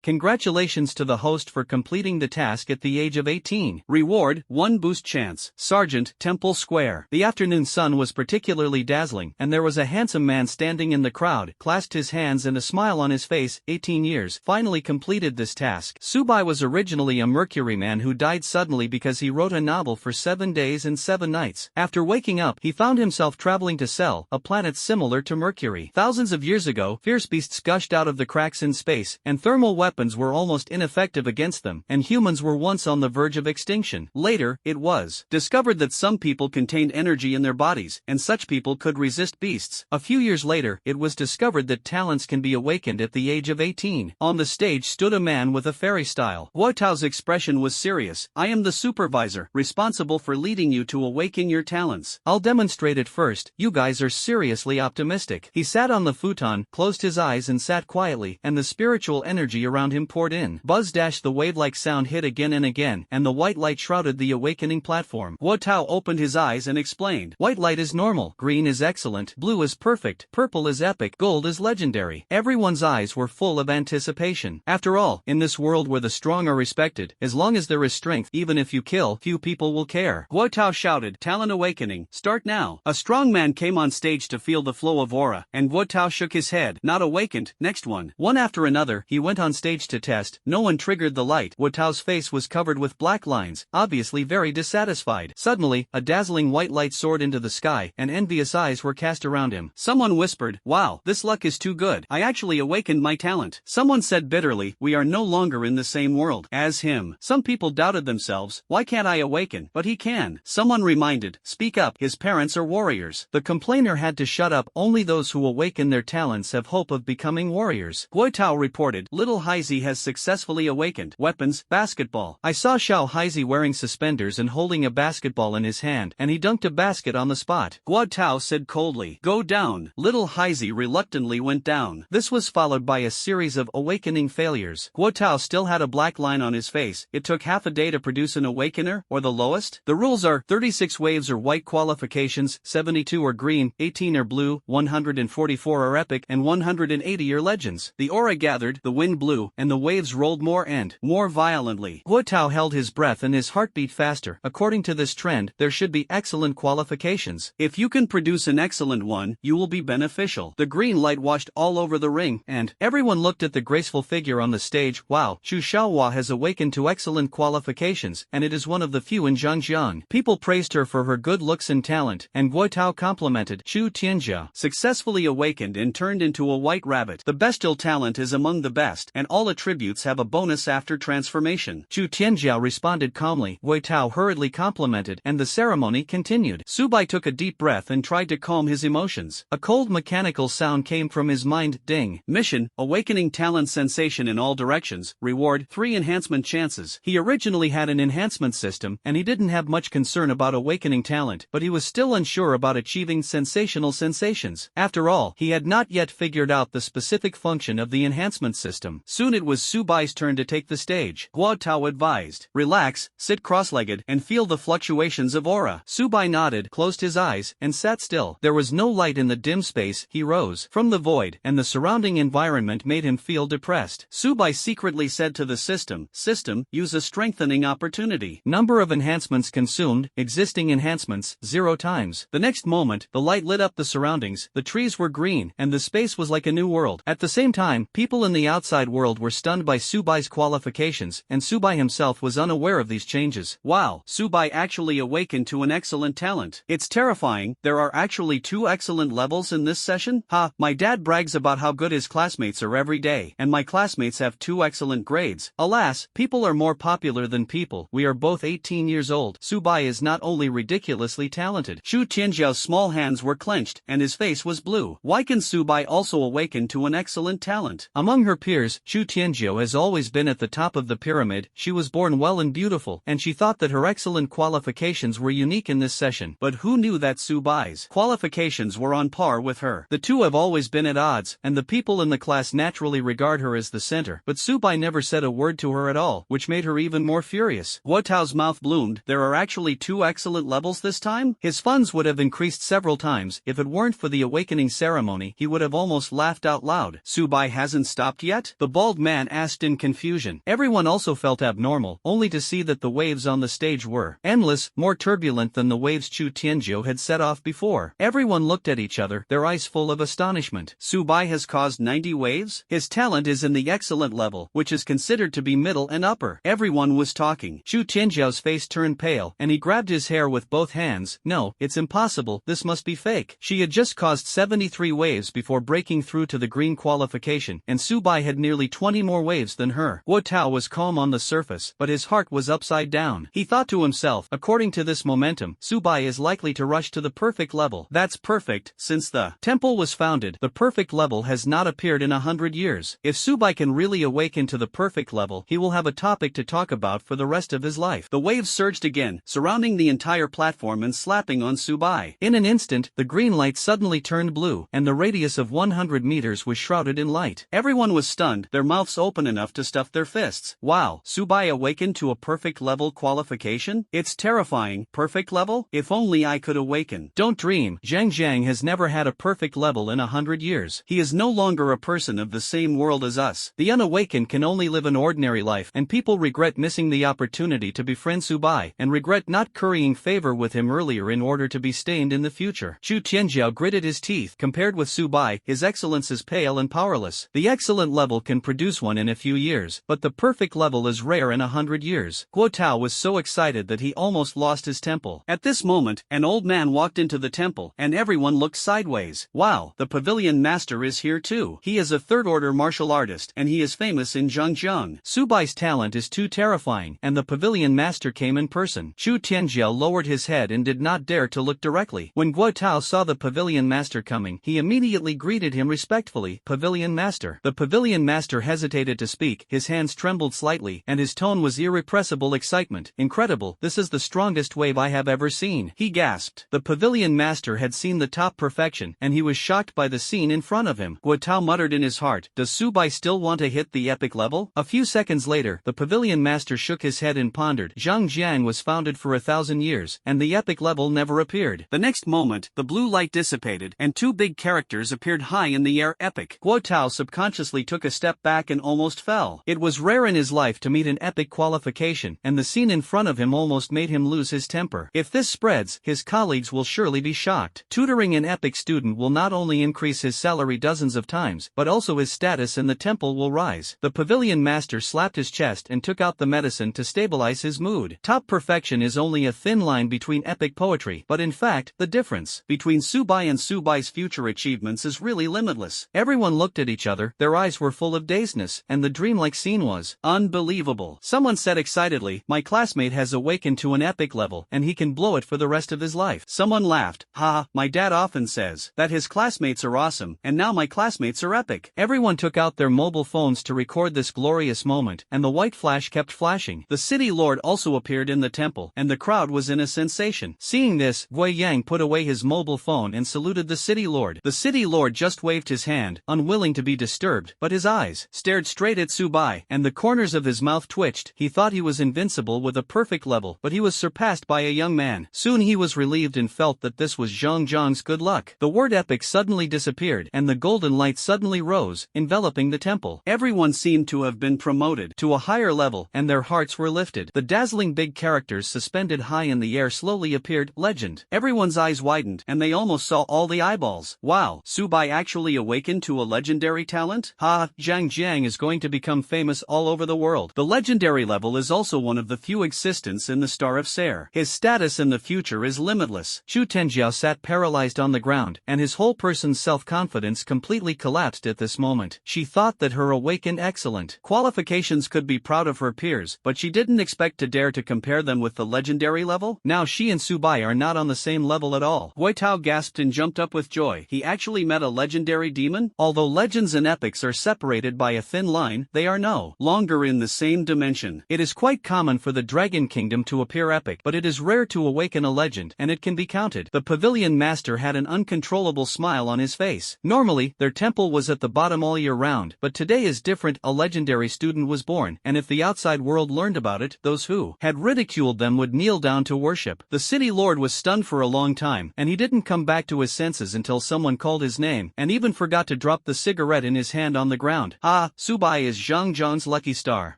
Congratulations to the host for completing the task at the age of 18. Reward, 1 boost chance. Sergeant, Temple Square. The afternoon sun was particularly dazzling, and there was a handsome man standing in the crowd, clasped his hands and a smile on his face. 18 years, finally completed this task. Subai was originally a Mercury man who died suddenly because he wrote a novel for 7 days and 7 nights. After waking up, he found himself traveling to Cell, a planet similar to Mercury. Thousands of years ago, fierce beasts gushed out of the cracks in space, and thermal weapons were almost ineffective against them, and humans were once on the verge of extinction. Later, it was discovered that some people contained energy in their bodies, and such people could resist beasts. A few years later, it was discovered that talents can be awakened at the age of 18. On the stage stood a man with a fairy style. Huo Tao's expression was serious. I am the supervisor, responsible for leading you to awaken your talents. I'll demonstrate it first. You guys are seriously optimistic. He sat on the futon, closed his eyes and sat quietly, and the spiritual energy around him poured in. Buzz dash, the wave-like sound hit again and again, and the white light shrouded the awakening platform. Huo Tao opened his eyes and explained. White light is normal, green is excellent, blue is perfect, purple is epic, gold is legendary. Everyone's eyes were full of anticipation. After all, in this world where the strong are respected, as long as there is strength, even if you kill, few people will care. Huo Tao shouted, talent awakening, start now. A strong man came on stage to feel the flow of aura, and Huo Tao shook his head. Not awakened, next one. One after another, he went on stage to test. No one triggered the light. Huo Tao's face was covered with black lines, obviously very dissatisfied. Suddenly, a dazzling white light soared into the sky, and envious eyes were cast around him. Someone whispered, wow, this luck is too good. I actually awakened my talent. Someone said bitterly, we are no longer in the same world as him. Some people doubted themselves, why can't I awaken? But he can. Someone reminded, speak up, his parents are warriors. The complainer had to shut up. Only those who awaken their talents have hope of becoming warriors. Huo Tao reported, little Heizi has successfully awakened. Weapons, basketball. I saw Xiao Heizi wearing suspenders and holding a basketball in his hand, and he dunked a basket on the spot. Huo Tao said coldly, go down. Little Heizi reluctantly went down. This was followed by a series of awakening failures. Huo Tao still had a black line on his face. It took half a day to produce an awakener, or the lowest. The rules are 36 waves are white qualifications, 72 are green, 18 are blue, 144 are epic, and 180 are legends. The aura gathered, the wind blew, and the waves rolled more and more violently. Huo Tao held his breath and his heart beat faster. According to this trend, there should be excellent qualifications. If you can produce an excellent one, you will be beneficial. The green light washed all over the ring, and everyone looked at the graceful figure on the stage. Wow, Chu Xiaohua has awakened to excellent qualifications, and it is one of the few in Zhangjiang. People praised her for her good looks and talent, and Huo Tao complimented Chu Tianjia. Successfully awakened and turned into a white rabbit. The bestial talent is among the best, and all attributes have a bonus after transformation. Chu Tianjia responded calmly. Huo Tao hurriedly complimented, and the ceremony continued. Subai took a deep breath and tried to calm his emotions. A cold mechanical sound came from his mind. Ding. Mission, awakening talent sensation in all directions. Reward, 3 enhancement chances. He originally had an enhancement system, and he didn't have much concern about awakening talent, but he was still unsure about achieving sensational sensations. After all, he had not yet figured out the specific function of the enhancement system. Soon it was Subai's turn to take the stage. Huo Tao advised, relax, sit cross-legged, and feel the fluctuations of aura. Subai nodded, closed his eyes, and sat still. There was no light in the dim space. He rose from the void, and the surrounding environment made him feel depressed. Subai secretly said to the system, use a strengthening opportunity. Number of enhancements consumed, existing enhancements, 0 times. The next moment, the light lit up the surroundings, the trees were green, and the space was like a new world. At the same time, people in the outside world were stunned by Subai's qualifications, and Subai himself was unaware of these changes. Wow, Subai actually awakened to an excellent talent. It's terrifying, there are actually 2 excellent levels in this session? Ha, my dad brags about how good his classmates are every day, and my classmates have 2 excellent grades. Alas, people are more popular than people. We are both 18 years old. Subai is not only ridiculously talented. Chu Tianjiao's small hands were clenched, and his face was blue. Why can Subai also awaken to an excellent talent? Among her peers, Chu Tianjiao has always been at the top of the pyramid. She was born well and beautiful, and she thought that her excellent qualifications were unique in this session. But who knew that Subai's qualifications were on par with her? The two have always been at odds, and the people in the class naturally regard her as the center. But Subai never said a word to her at all, which made her even more furious. Huo Tao's mouth bloomed. There are actually 2 excellent levels this time? His funds would have increased several times. If it weren't for the awakening ceremony, he would have almost laughed out loud. Subai hasn't stopped yet? The bald old man asked in confusion. Everyone also felt abnormal, only to see that the waves on the stage were endless, more turbulent than the waves Chu Tianjiu had set off before. Everyone looked at each other, their eyes full of astonishment. Su Bai has caused 90 waves? His talent is in the excellent level, which is considered to be middle and upper. Everyone was talking. Chu Tianjiao's face turned pale, and he grabbed his hair with both hands. No, it's impossible, this must be fake. She had just caused 73 waves before breaking through to the green qualification, and Su Bai had nearly 20 more waves than her. Guo Tao was calm on the surface, but his heart was upside down. He thought to himself, according to this momentum, Su Bai is likely to rush to the perfect level. That's perfect, since the temple was founded, the perfect level has not appeared in 100 years. If Su Bai can really awaken to the perfect level, he will have a topic to talk about for the rest of his life. The waves surged again, surrounding the entire platform and slapping on Su Bai. In an instant, the green light suddenly turned blue, and the radius of 100 meters was shrouded in light. Everyone was stunned, their mouths open enough to stuff their fists. Wow, Su Bai awakened to a perfect level qualification? It's terrifying. Perfect level? If only I could awaken. Don't dream, Zhang Jiang has never had a perfect level in 100 years. He is no longer a person of the same world as us. The unawakened can only live an ordinary life, and people regret missing the opportunity to befriend Su Bai, and regret not currying favor with him earlier in order to be stained in the future. Chu Tianjiao gritted his teeth. Compared with Su Bai, his excellence is pale and powerless. The excellent level can produce one in a few years, but the perfect level is rare in 100 years. Guo Tao was so excited that he almost lost his temple. At this moment, an old man walked into the temple, and everyone looked sideways. Wow, the pavilion master is here too. He is a third-order martial artist, and he is famous in Zhangjiang. Su Bai's talent is too terrifying, and the pavilion master came in person. Chu Tianjiao lowered his head and did not dare to look directly. When Guo Tao saw the pavilion master coming, he immediately greeted him respectfully. Pavilion master. The pavilion master hesitated to speak, his hands trembled slightly, and his tone was irrepressible excitement. Incredible, this is the strongest wave I have ever seen, he gasped. The pavilion master had seen the top perfection, and he was shocked by the scene in front of him. Guo Tao muttered in his heart, does Su Bai still want to hit the epic level? A few seconds later, the pavilion master shook his head and pondered. Zhangjiang was founded for 1,000 years, and the epic level never appeared. The next moment, the blue light dissipated, and two big characters appeared high in the air. Epic. Guo Tao subconsciously took a step back and almost fell. It was rare in his life to meet an epic qualification, and the scene in front of him almost made him lose his temper. If this spreads, his colleagues will surely be shocked. Tutoring an epic student will not only increase his salary dozens of times, but also his status in the temple will rise. The pavilion master slapped his chest and took out the medicine to stabilize his mood. Top perfection is only a thin line between epic poetry, but in fact, the difference between Su Bai and Su Bai's future achievements is really limitless. Everyone looked at each other, their eyes were full of dazedness, and the dreamlike scene was unbelievable. Someone said excitedly, my classmate has awakened to an epic level, and he can blow it for the rest of his life. Someone laughed, ha, my dad often says that his classmates are awesome, and now my classmates are epic. Everyone took out their mobile phones to record this glorious moment, and the white flash kept flashing. The city lord also appeared in the temple, and the crowd was in a sensation. Seeing this, Wei Yang put away his mobile phone and saluted the city lord. The city lord just waved his hand, unwilling to be disturbed, but his eyes stared straight at Su Bai, and the corners of his mouth twitched. He thought he was invincible with a perfect level, but he was surpassed by a young man. Soon he was relieved and felt that this was Zhang Zhang's good luck. The word epic suddenly disappeared, and the golden light suddenly rose, enveloping the temple. Everyone seemed to have been promoted to a higher level, and their hearts were lifted. The dazzling big characters suspended high in the air slowly appeared. Legend. Everyone's eyes widened, and they almost saw all the eyeballs. Wow, Su Bai actually awakened to a legendary talent? Ha, Zhang Jiang is going to become famous all over the world. The legendary level is also one of the few existents in the Star of Ser. His status in the future is limitless. Chu Tianjiao sat paralyzed on the ground, and his whole person's self-confidence completely collapsed at this moment. She thought that her awakened excellent qualifications could be proud of her peers, but she didn't expect to dare to compare them with the legendary level. Now she and Su Bai are not on the same level at all. Wei Tao gasped and jumped up with joy. He actually met a legendary demon? Although legends and epics are separated by a thin line, they are no longer in the same dimension. It is quite common for the Dragon Kingdom to appear epic, but it is rare to awaken a legend, and it can be counted. The pavilion master had an uncontrollable smile on his face. Normally, their temple was at the bottom all year round, but today is different. A legendary student was born, and if the outside world learned about it, those who had ridiculed them would kneel down to worship. The city lord was stunned for a long time, and he didn't come back to his senses until someone called his name, and even forgot to drop the cigarette in his hand on the ground. Ah, Hurrah, Subai is Zhang Zhang's lucky star.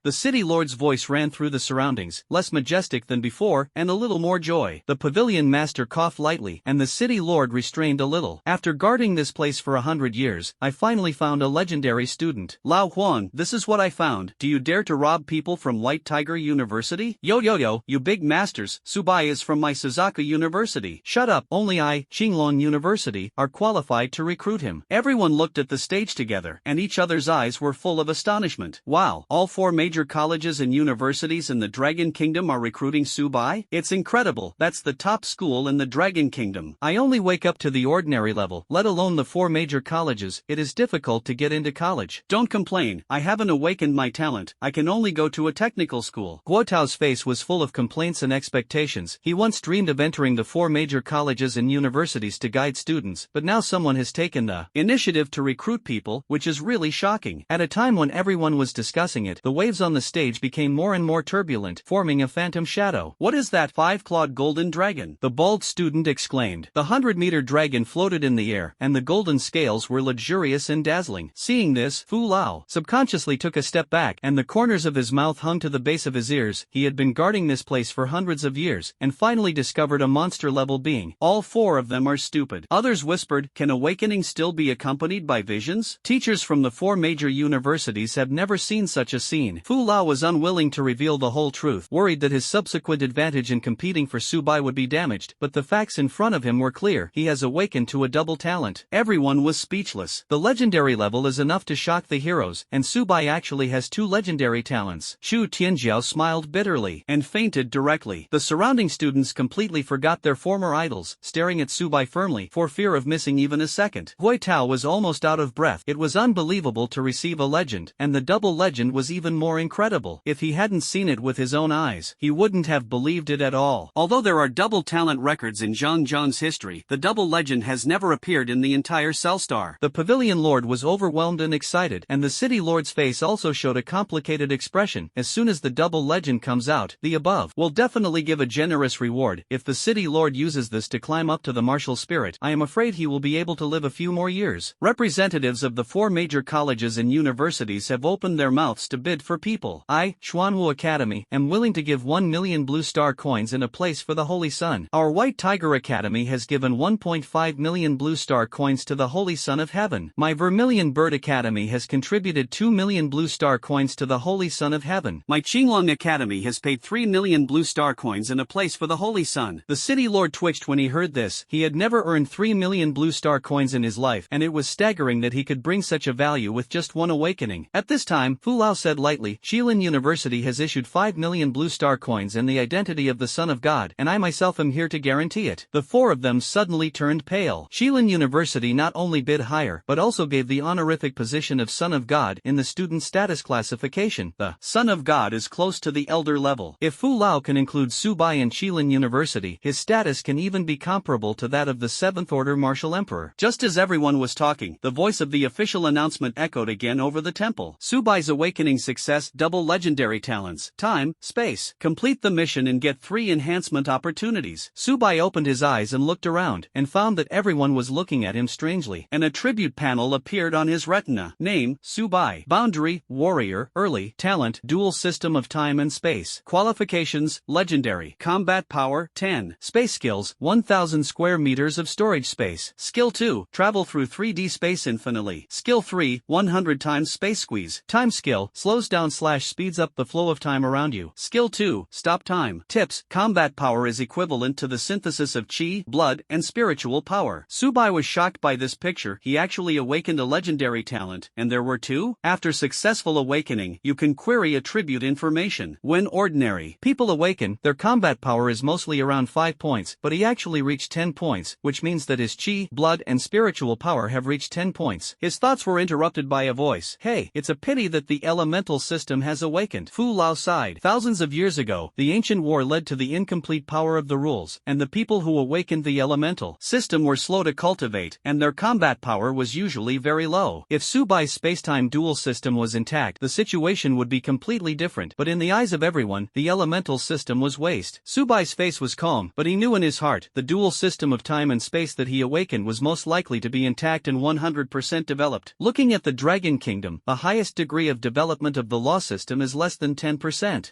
The city lord's voice ran through the surroundings, less majestic than before, and a little more joy. The pavilion master coughed lightly, and the city lord restrained a little. After guarding this place for 100 years, I finally found a legendary student. Lao Huan, this is what I found. Do you dare to rob people from White Tiger University? Yo, you big masters, Subai is from my Suzuka University. Shut up, only I, Qinglong University, are qualified to recruit him. Everyone looked at the stage together, and each other's eyes were full of astonishment. Wow, all 4 major colleges and universities in the Dragon Kingdom are recruiting Subai? It's incredible, that's the top school in the Dragon Kingdom. I only wake up to the ordinary level, let alone the 4 major colleges. It is difficult to get into college. Don't complain, I haven't awakened my talent, I can only go to a technical school. Guo Tao's face was full of complaints and expectations. He once dreamed of entering the 4 major colleges and universities to guide students, but now someone has taken the initiative to recruit people, which is really shocking. At a time when everyone was discussing it, the waves on the stage became more and more turbulent, forming a phantom shadow. What is that 5-clawed golden dragon? The bald student exclaimed. The 100-meter dragon floated in the air, and the golden scales were luxurious and dazzling. Seeing this, Fu Lao subconsciously took a step back, and the corners of his mouth hung to the base of his ears. He had been guarding this place for hundreds of years, and finally discovered a monster-level being. All 4 of them are stupid. Others whispered, can awakening still be accompanied by visions? Teachers from the 4 major universities have never seen such a scene. Fu Lao was unwilling to reveal the whole truth, worried that his subsequent advantage in competing for Subai would be damaged, but the facts in front of him were clear. He has awakened to a double talent. Everyone was speechless. The legendary level is enough to shock the heroes, and Subai actually has 2 legendary talents. Shu Tianjiao smiled bitterly and fainted directly. The surrounding students completely forgot their former idols, staring at Subai firmly for fear of missing even a second. Hui Tao was almost out of breath. It was unbelievable to receive a legend, and the double legend was even more incredible. If he hadn't seen it with his own eyes, he wouldn't have believed it at all. Although there are double talent records in Zhang Zhang's history, the double legend has never appeared in the entire Cellstar. The pavilion lord was overwhelmed and excited, and the city lord's face also showed a complicated expression. As soon as the double legend comes out, the above will definitely give a generous reward. If the city lord uses this to climb up to the martial spirit, I am afraid he will be able to live a few more years. Representatives of the 4 major colleges and universities have opened their mouths to bid for people. I, Xuanwu Academy, am willing to give 1 million blue star coins and a place for the Holy Sun. Our White Tiger Academy has given 1.5 million blue star coins to the Holy Son of Heaven. My Vermilion Bird Academy has contributed 2 million blue star coins to the Holy Son of Heaven. My Qinglong Academy has paid 3 million blue star coins and a place for the Holy Sun. The city lord twitched when he heard this. He had never earned 3 million blue star coins in his life, and it was staggering that he could bring such a value with just 1 awakening. At this time, Fu Lao said lightly, Shilin University has issued 5 million blue star coins and the identity of the Son of God, and I myself am here to guarantee it. The 4 of them suddenly turned pale. Shilin University not only bid higher, but also gave the honorific position of Son of God in the student status classification. The Son of God is close to the elder level. If Fu Lao can include Subai and Shilin University, his status can even be comparable to that of the 7th Order Martial Emperor. Just as everyone was talking, the voice of the official announcement echoed again over the temple. Subai's awakening success, double legendary talents, time, space. Complete the mission and get 3 enhancement opportunities. Subai opened his eyes and looked around, and found that everyone was looking at him strangely. An attribute panel appeared on his retina. Name, Subai. Boundary, warrior. Early, talent, dual system of time and space. Qualifications, legendary. Combat power, 10. Space skills, 1000 square meters of storage space. Skill 2, travel through 3D space infinitely. Skill 3, 100 times space squeeze. Time skill, slows down / speeds up the flow of time around you. Skill 2, stop time. Tips, combat power is equivalent to the synthesis of chi, blood, and spiritual power. Subai was shocked by this picture. He actually awakened a legendary talent, and there were 2? After successful awakening, you can query attribute information. When ordinary people awaken, their combat power is mostly around 5 points, but he actually reached 10 points, which means that his chi, blood, and spiritual power have reached 10 points. His thoughts were interrupted by a voice. Hey, it's a pity that the elemental system has awakened. Fu Lao sighed. Thousands of years ago, the ancient war led to the incomplete power of the rules, and the people who awakened the elemental system were slow to cultivate, and their combat power was usually very low. If Subai's spacetime dual system was intact, the situation would be completely different, but in the eyes of everyone, the elemental system was waste. Subai's face was calm, but he knew in his heart, the dual system of time and space that he awakened was most likely to be intact and 100% developed. Looking at the Dragon kingdom, the highest degree of development of the law system is less than 10%.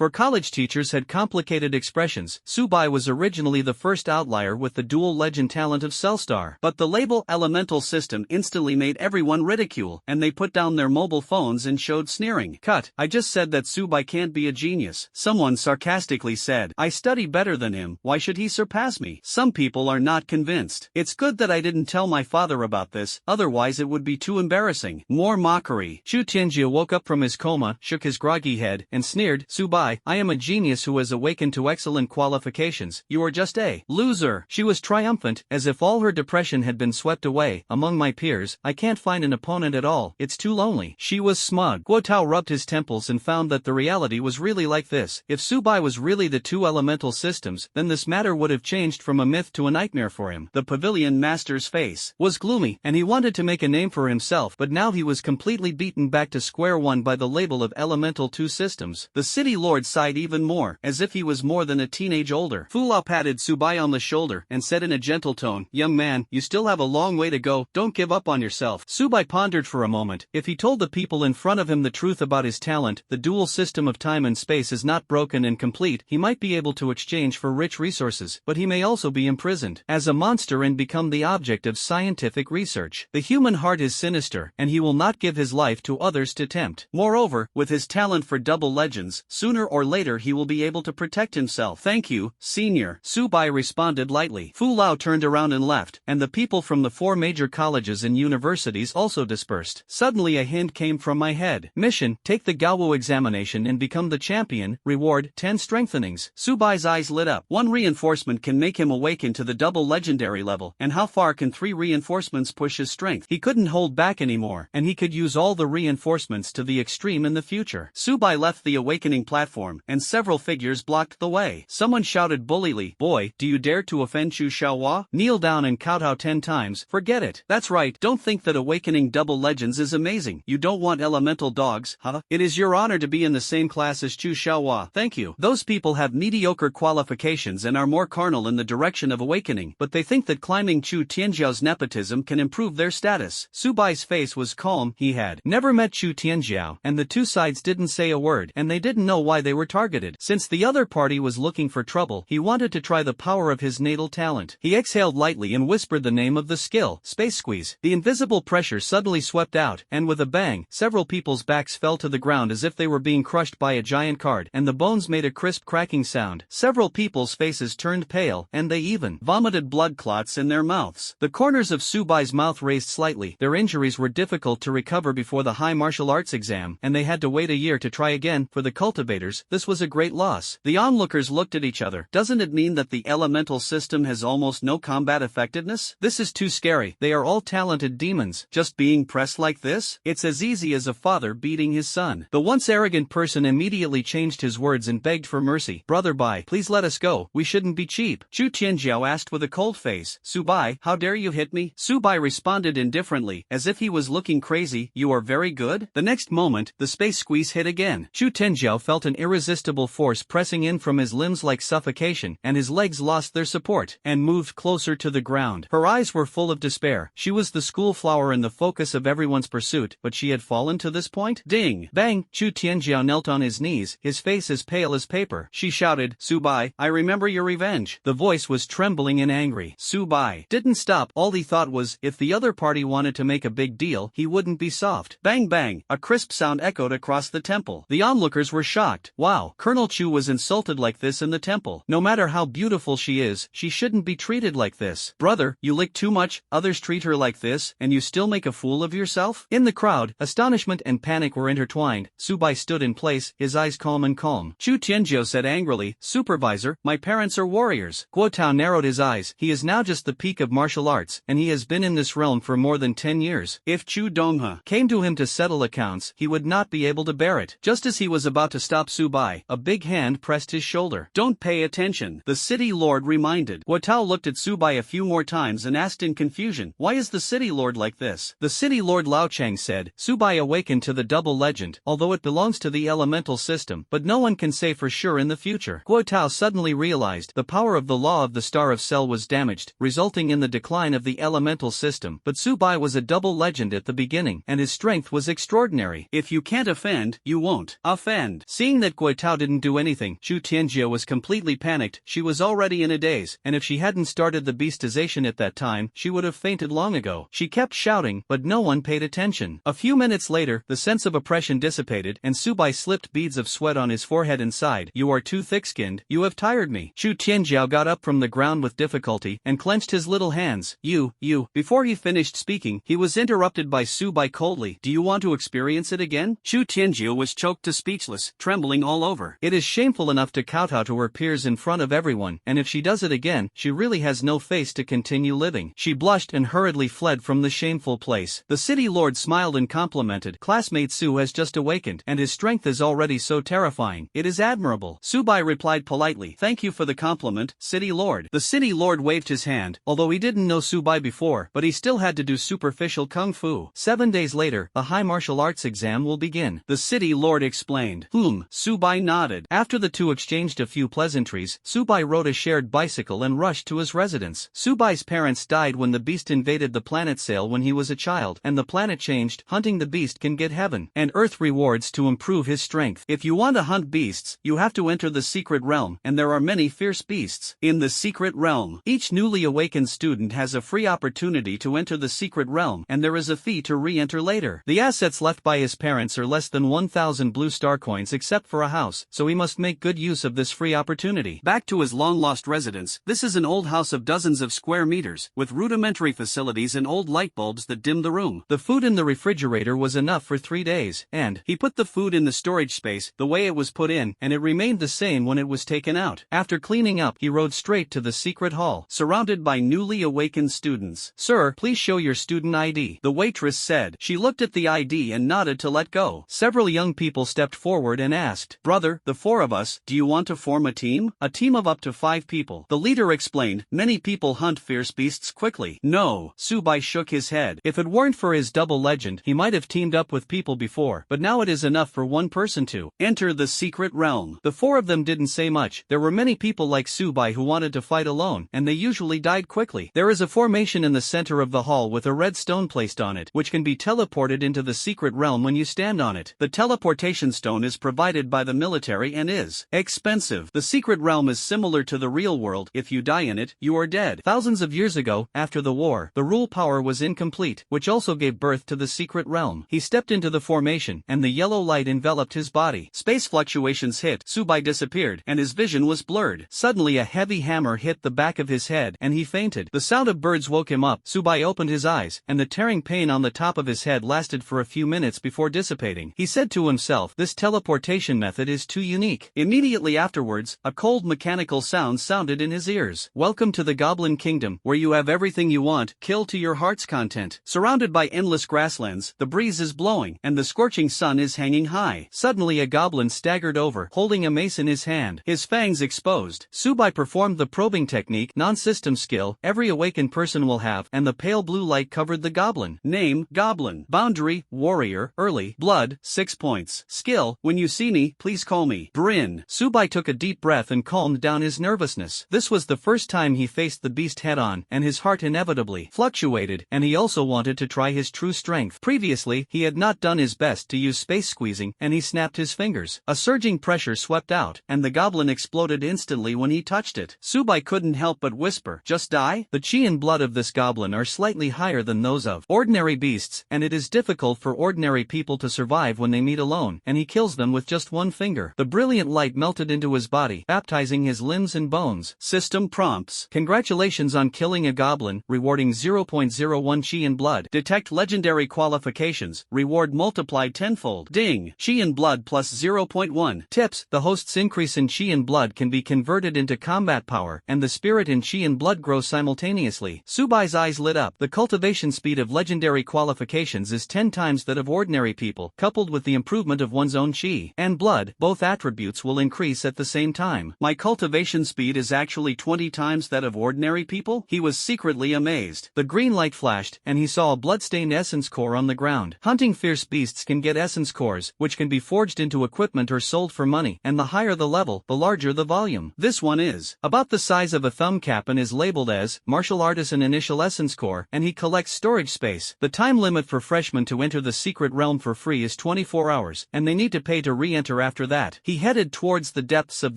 For college teachers had complicated expressions. Subai was originally the first outlier with the dual legend talent of Cellstar. But the label elemental system instantly made everyone ridicule, and they put down their mobile phones and showed sneering. Cut. I just said that Subai can't be a genius. Someone sarcastically said. I study better than him, why should he surpass me? Some people are not convinced. It's good that I didn't tell my father about this, otherwise it would be too embarrassing. More mockery. Chu Tianjia woke up from his coma, shook his groggy head, and sneered. Subai, I am a genius who has awakened to excellent qualifications. You are just a loser. She was triumphant, as if all her depression had been swept away. Among my peers, I can't find an opponent at all. It's too lonely. She was smug. Guo Tao rubbed his temples and found that the reality was really like this. If Subai was really the two elemental systems, then this matter would have changed from a myth to a nightmare for him. The pavilion master's face was gloomy, and he wanted to make a name for himself, but now he was completely beaten back to square one by the label of elemental two systems. The city lord sighed even more, as if he was more than a teenage older. Fu Lao patted Subai on the shoulder and said in a gentle tone, young man, you still have a long way to go, don't give up on yourself. Subai pondered for a moment. If he told the people in front of him the truth about his talent, the dual system of time and space is not broken and complete, he might be able to exchange for rich resources, but he may also be imprisoned as a monster and become the object of scientific research. The human heart is sinister, and he will not give his life to others to tempt. Moreover, with his talent for double legends, sooner or later he will be able to protect himself. Thank you, senior. Subai responded lightly. Fu Lao turned around and left, and the people from the 4 major colleges and universities also dispersed. Suddenly a hint came from my head. Mission, take the Gaowu examination and become the champion. Reward, 10 strengthenings. Subai's eyes lit up. 1 reinforcement can make him awaken to the double legendary level, and how far can 3 reinforcements push his strength? He couldn't hold back anymore, and he could use all the reinforcements to the extreme in the future. Subai left the awakening platform, and several figures blocked the way. Someone shouted bullily, boy, do you dare to offend Chu Xiaohua? Kneel down and kowtow 10 times. Forget it. That's right, don't think that awakening double legends is amazing. You don't want elemental dogs, huh? It is your honor to be in the same class as Chu Xiaohua. Thank you. Those people have mediocre qualifications and are more carnal in the direction of awakening, but they think that climbing Chu Tianjiao's nepotism can improve their status. Subai's face was calm. He had never met Chu Tianjiao, and the two sides didn't say a word, and they didn't know why they were targeted. Since the other party was looking for trouble, he wanted to try the power of his natal talent. He exhaled lightly and whispered the name of the skill, Space Squeeze. The invisible pressure suddenly swept out, and with a bang, several people's backs fell to the ground as if they were being crushed by a giant card, and the bones made a crisp cracking sound. Several people's faces turned pale, and they even vomited blood clots in their mouths. The corners of Subai's mouth raised slightly. Their injuries were difficult to recover before the high martial arts exam, and they had to wait a year to try again. For the cultivators, this was a great loss. The onlookers looked at each other. Doesn't it mean that the elemental system has almost no combat effectiveness? This is too scary. They are all talented demons. Just being pressed like this? It's as easy as a father beating his son. The once arrogant person immediately changed his words and begged for mercy. Brother Bai, please let us go. We shouldn't be cheap. Chu Tianjiao asked with a cold face. Subai, how dare you hit me? Subai responded indifferently, as if he was looking crazy. You are very good? The next moment, the space squeeze hit again. Chu Tianjiao felt an irresistible force pressing in from his limbs like suffocation, and his legs lost their support, and moved closer to the ground. Her eyes were full of despair. She was the school flower and the focus of everyone's pursuit, but she had fallen to this point? Ding! Bang! Chu Tianjiao knelt on his knees, his face as pale as paper. She shouted, Subai, I remember your revenge. The voice was trembling and angry. Subai didn't stop. All he thought was, if the other party wanted to make a big deal, he wouldn't be soft. Bang bang! A crisp sound echoed across the temple. The onlookers were shocked. Wow, Colonel Chu was insulted like this in the temple. No matter how beautiful she is, she shouldn't be treated like this. Brother, you lick too much, others treat her like this, and you still make a fool of yourself? In the crowd, astonishment and panic were intertwined. Subai stood in place, his eyes calm and calm. Chu Tianjiao said angrily, Supervisor, my parents are warriors. Guo Tao narrowed his eyes. He is now just the peak of martial arts, and he has been in this realm for more than 10 years. If Chu Donghe came to him to settle accounts, he would not be able to bear it. Just as he was about to stop Subai, a big hand pressed his shoulder. Don't pay attention, the city lord reminded. Guo Tao looked at Subai a few more times and asked in confusion, why is the city lord like this? The city lord Lao Chang said, Subai awakened to the double legend, although it belongs to the elemental system, but no one can say for sure in the future. Guo Tao suddenly realized the power of the law of the star of cell was damaged, resulting in the decline of the elemental system, but Subai was a double legend at the beginning. beginning, and his strength was extraordinary. If you can't offend, you won't offend. Seeing that Gui Tao didn't do anything, Zhu Tianjie was completely panicked. She was already in a daze, and if she hadn't started the beastization at that time, she would have fainted long ago. She kept shouting, but no one paid attention. A few minutes later, the sense of oppression dissipated, and Subai slipped beads of sweat on his forehead and sighed. "You are too thick-skinned, you have tired me." Zhu Tianjiao got up from the ground with difficulty, and clenched his little hands. You. Before he finished speaking, he was interrupted by Subai coldly. "Do you want to experience it again?" Zhu Tianjiao was choked to speechless, trembling all over. It is shameful enough to kowtow to her peers in front of everyone, and if she does it again, she really has no face to continue living. She blushed and hurriedly fled from the shameful place. The city lord smiled and complimented. "Classmate Su has just awakened, and his strength is already so terrifying. It is admirable." Subai replied politely, "Thank you for the compliment, city lord." The city lord waved his hand, although he didn't know Subai before, but he still had to do superficial kung fu. 7 days later, the high martial arts exam will begin, the city lord explained. Subai nodded. After the two exchanged a few pleasantries, Subai rode a shared bicycle and rushed to his residence. Subai's parents died when the beast invaded the planet Sail when he was a child, and the planet changed. Hunting the beast can get heaven and earth rewards to improve his strength. If you want to hunt beasts, you have to enter the secret realm, and there are many fierce beasts in the secret realm. Each newly awakened student has a free opportunity to enter the secret realm, and there is a fee to re-enter later. The assets left by his parents are less than 1,000 blue star coins except for a house, so he must make good use of this free opportunity. Back to his long-lost residence. This is an old house of dozens of square meters, with rudimentary facilities and old light bulbs that dim the room. The food in the refrigerator was enough for 3 days, and he put the food in the storage space the way it was put in, and it remained the same when it was taken out. After cleaning up, he rode straight to the secret hall, surrounded by newly awakened students. "Sir, please show your student ID," the waitress said. She looked at the ID and nodded to let go. Several young people stepped forward and asked, "Brother, the 4 of us, do you want to form a team?" "A team of up to 5 people." The leader explained. "Many people hunt fierce beasts quickly." "No." Subai shook his head. If it weren't for his double legend, he might have teamed up with people before, but now it is enough for one person to enter the secret realm. The 4 of them didn't say much. There were many people like Subai who wanted to fight alone, and they usually died quickly. There is a formation in the center of the hall with a red stone placed on it, which can be teleported into the secret realm when you stand on it. The teleportation stone is provided by the military and is expensive. The secret realm is similar to the real world. If you die in it, you are dead. Thousands of years ago, after the war, the rule power was incomplete, which also gave birth to the secret realm. He stepped into the formation, and the yellow light enveloped his body. Space fluctuations hit, Subai disappeared, and his vision was blurred. Suddenly a heavy hammer hit the back of his head, and he fainted. The sound of birds woke him up. Subai opened his eyes, and the tearing pain on the top of his head lasted for a few minutes before dissipating. He said to himself, "This teleportation method is too unique." Immediately afterwards, a cold mechanical sound sounded in his ears. "Welcome to the Goblin Kingdom, where you have everything you want, kill to your heart's content." Surrounded by endless grasslands, the breeze is blowing, and the scorching sun is hanging high. Suddenly a goblin staggered over, holding a mace in his hand, his fangs exposed. Subai performed the probing technique, non-system skill, every awakened person will have, and the pale blue light covered the goblin. Name, Goblin. Boundary, Warrior. Early, Blood, 6 points. Skill, when you see me, please call me Bryn. Subai took a deep breath and calmed down his nervousness. This was the first time he faced the beast head-on, and his heart inevitably fluctuated, and he also wanted to try his true strength. Previously, he had not done his best to use space squeezing, and he snapped his fingers. A surging pressure swept out, and the goblin exploded instantly when he touched it. Subai couldn't help but whisper, "Just die?" The chi and blood of this goblin are slightly higher than those of ordinary beasts, and it is difficult for ordinary people to survive when they meet alone, and he kills them with just one finger. The brilliant light melted into his body, baptizing his limbs and bones. System prompts. Congratulations on killing a goblin, rewarding 0.01 chi and blood. Detect legendary qualifications, reward multiplied tenfold. Ding. Chi and blood plus 0.1. Tips. The host's increase in chi and blood can be converted into combat power, and the spirit in chi and blood grows simultaneously. Subai's eyes lit up. The cultivation speed of legendary qualifications is 10 times that of ordinary people, coupled with the improvement of one's own chi and blood. Both attributes will increase at the same time. My cultivation speed is actually 20 times that of ordinary people? He was secretly amazed. The green light flashed, and he saw a bloodstained essence core on the ground. Hunting fierce beasts can get essence cores, which can be forged into equipment or sold for money, and the higher the level, the larger the volume. This one is about the size of a thumb cap and is labeled as Martial Artisan Initial Essence Core, and he collects storage space. The time limit limit for freshmen to enter the secret realm for free is 24 hours, and they need to pay to re-enter after that. He headed towards the depths of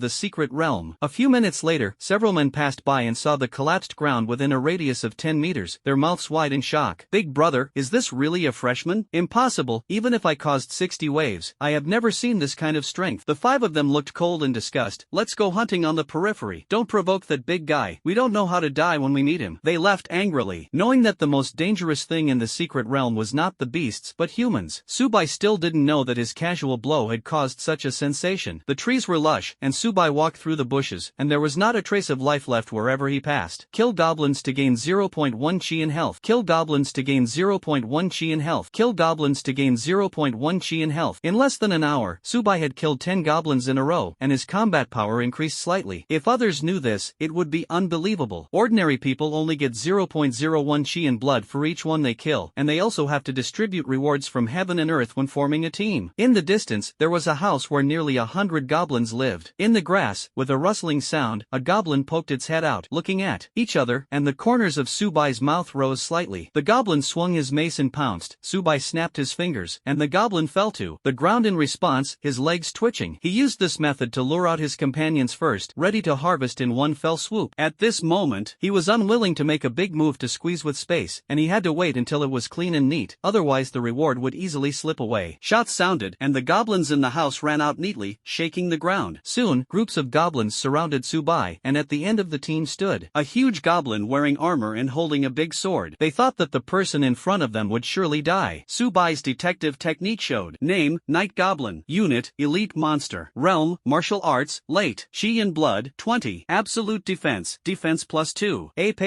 the secret realm. A few minutes later, several men passed by and saw the collapsed ground within a radius of 10 meters, their mouths wide in shock. Big brother, is this really a freshman? Impossible, even if I caused 60 waves. I have never seen this kind of strength. The 5 of them looked cold in disgust. Let's go hunting on the periphery. Don't provoke that big guy. We don't know how to die when we meet him. They left angrily, knowing that the most dangerous thing in the secret realm was not the beasts but humans. Subai still didn't know that his casual blow had caused such a sensation. The trees were lush, and Subai walked through the bushes, and there was not a trace of life left wherever he passed. Kill goblins to gain 0.1 chi in health. Kill goblins to gain 0.1 chi in health. Kill goblins to gain 0.1 chi in health. In less than an hour, Subai had killed 10 goblins in a row, and his combat power increased slightly. If others knew this, it would be unbelievable. Ordinary people only get 0.01 chi in blood for each one they kill, and they also have to distribute rewards from heaven and earth when forming a team. In the distance, there was a house where nearly 100 goblins lived. In the grass, with a rustling sound, a goblin poked its head out, looking at each other, and the corners of Subai's mouth rose slightly. The goblin swung his mace and pounced. Subai snapped his fingers, and the goblin fell to the ground in response, his legs twitching. He used this method to lure out his companions first, ready to harvest in one fell swoop. At this moment, he was unwilling to make a big move to squeeze with space, and he had to wait until it was clean and neat, otherwise the reward would easily slip away. Shots sounded, and the goblins in the house ran out neatly, shaking the ground. Soon, groups of goblins surrounded Subai, and at the end of the team stood a huge goblin wearing armor and holding a big sword. They thought that the person in front of them would surely die. Subai's detective technique showed. Name, Night Goblin. Unit, Elite Monster. Realm, Martial Arts, Late. Chi and Blood, 20. Absolute Defense, Defense +2. AP/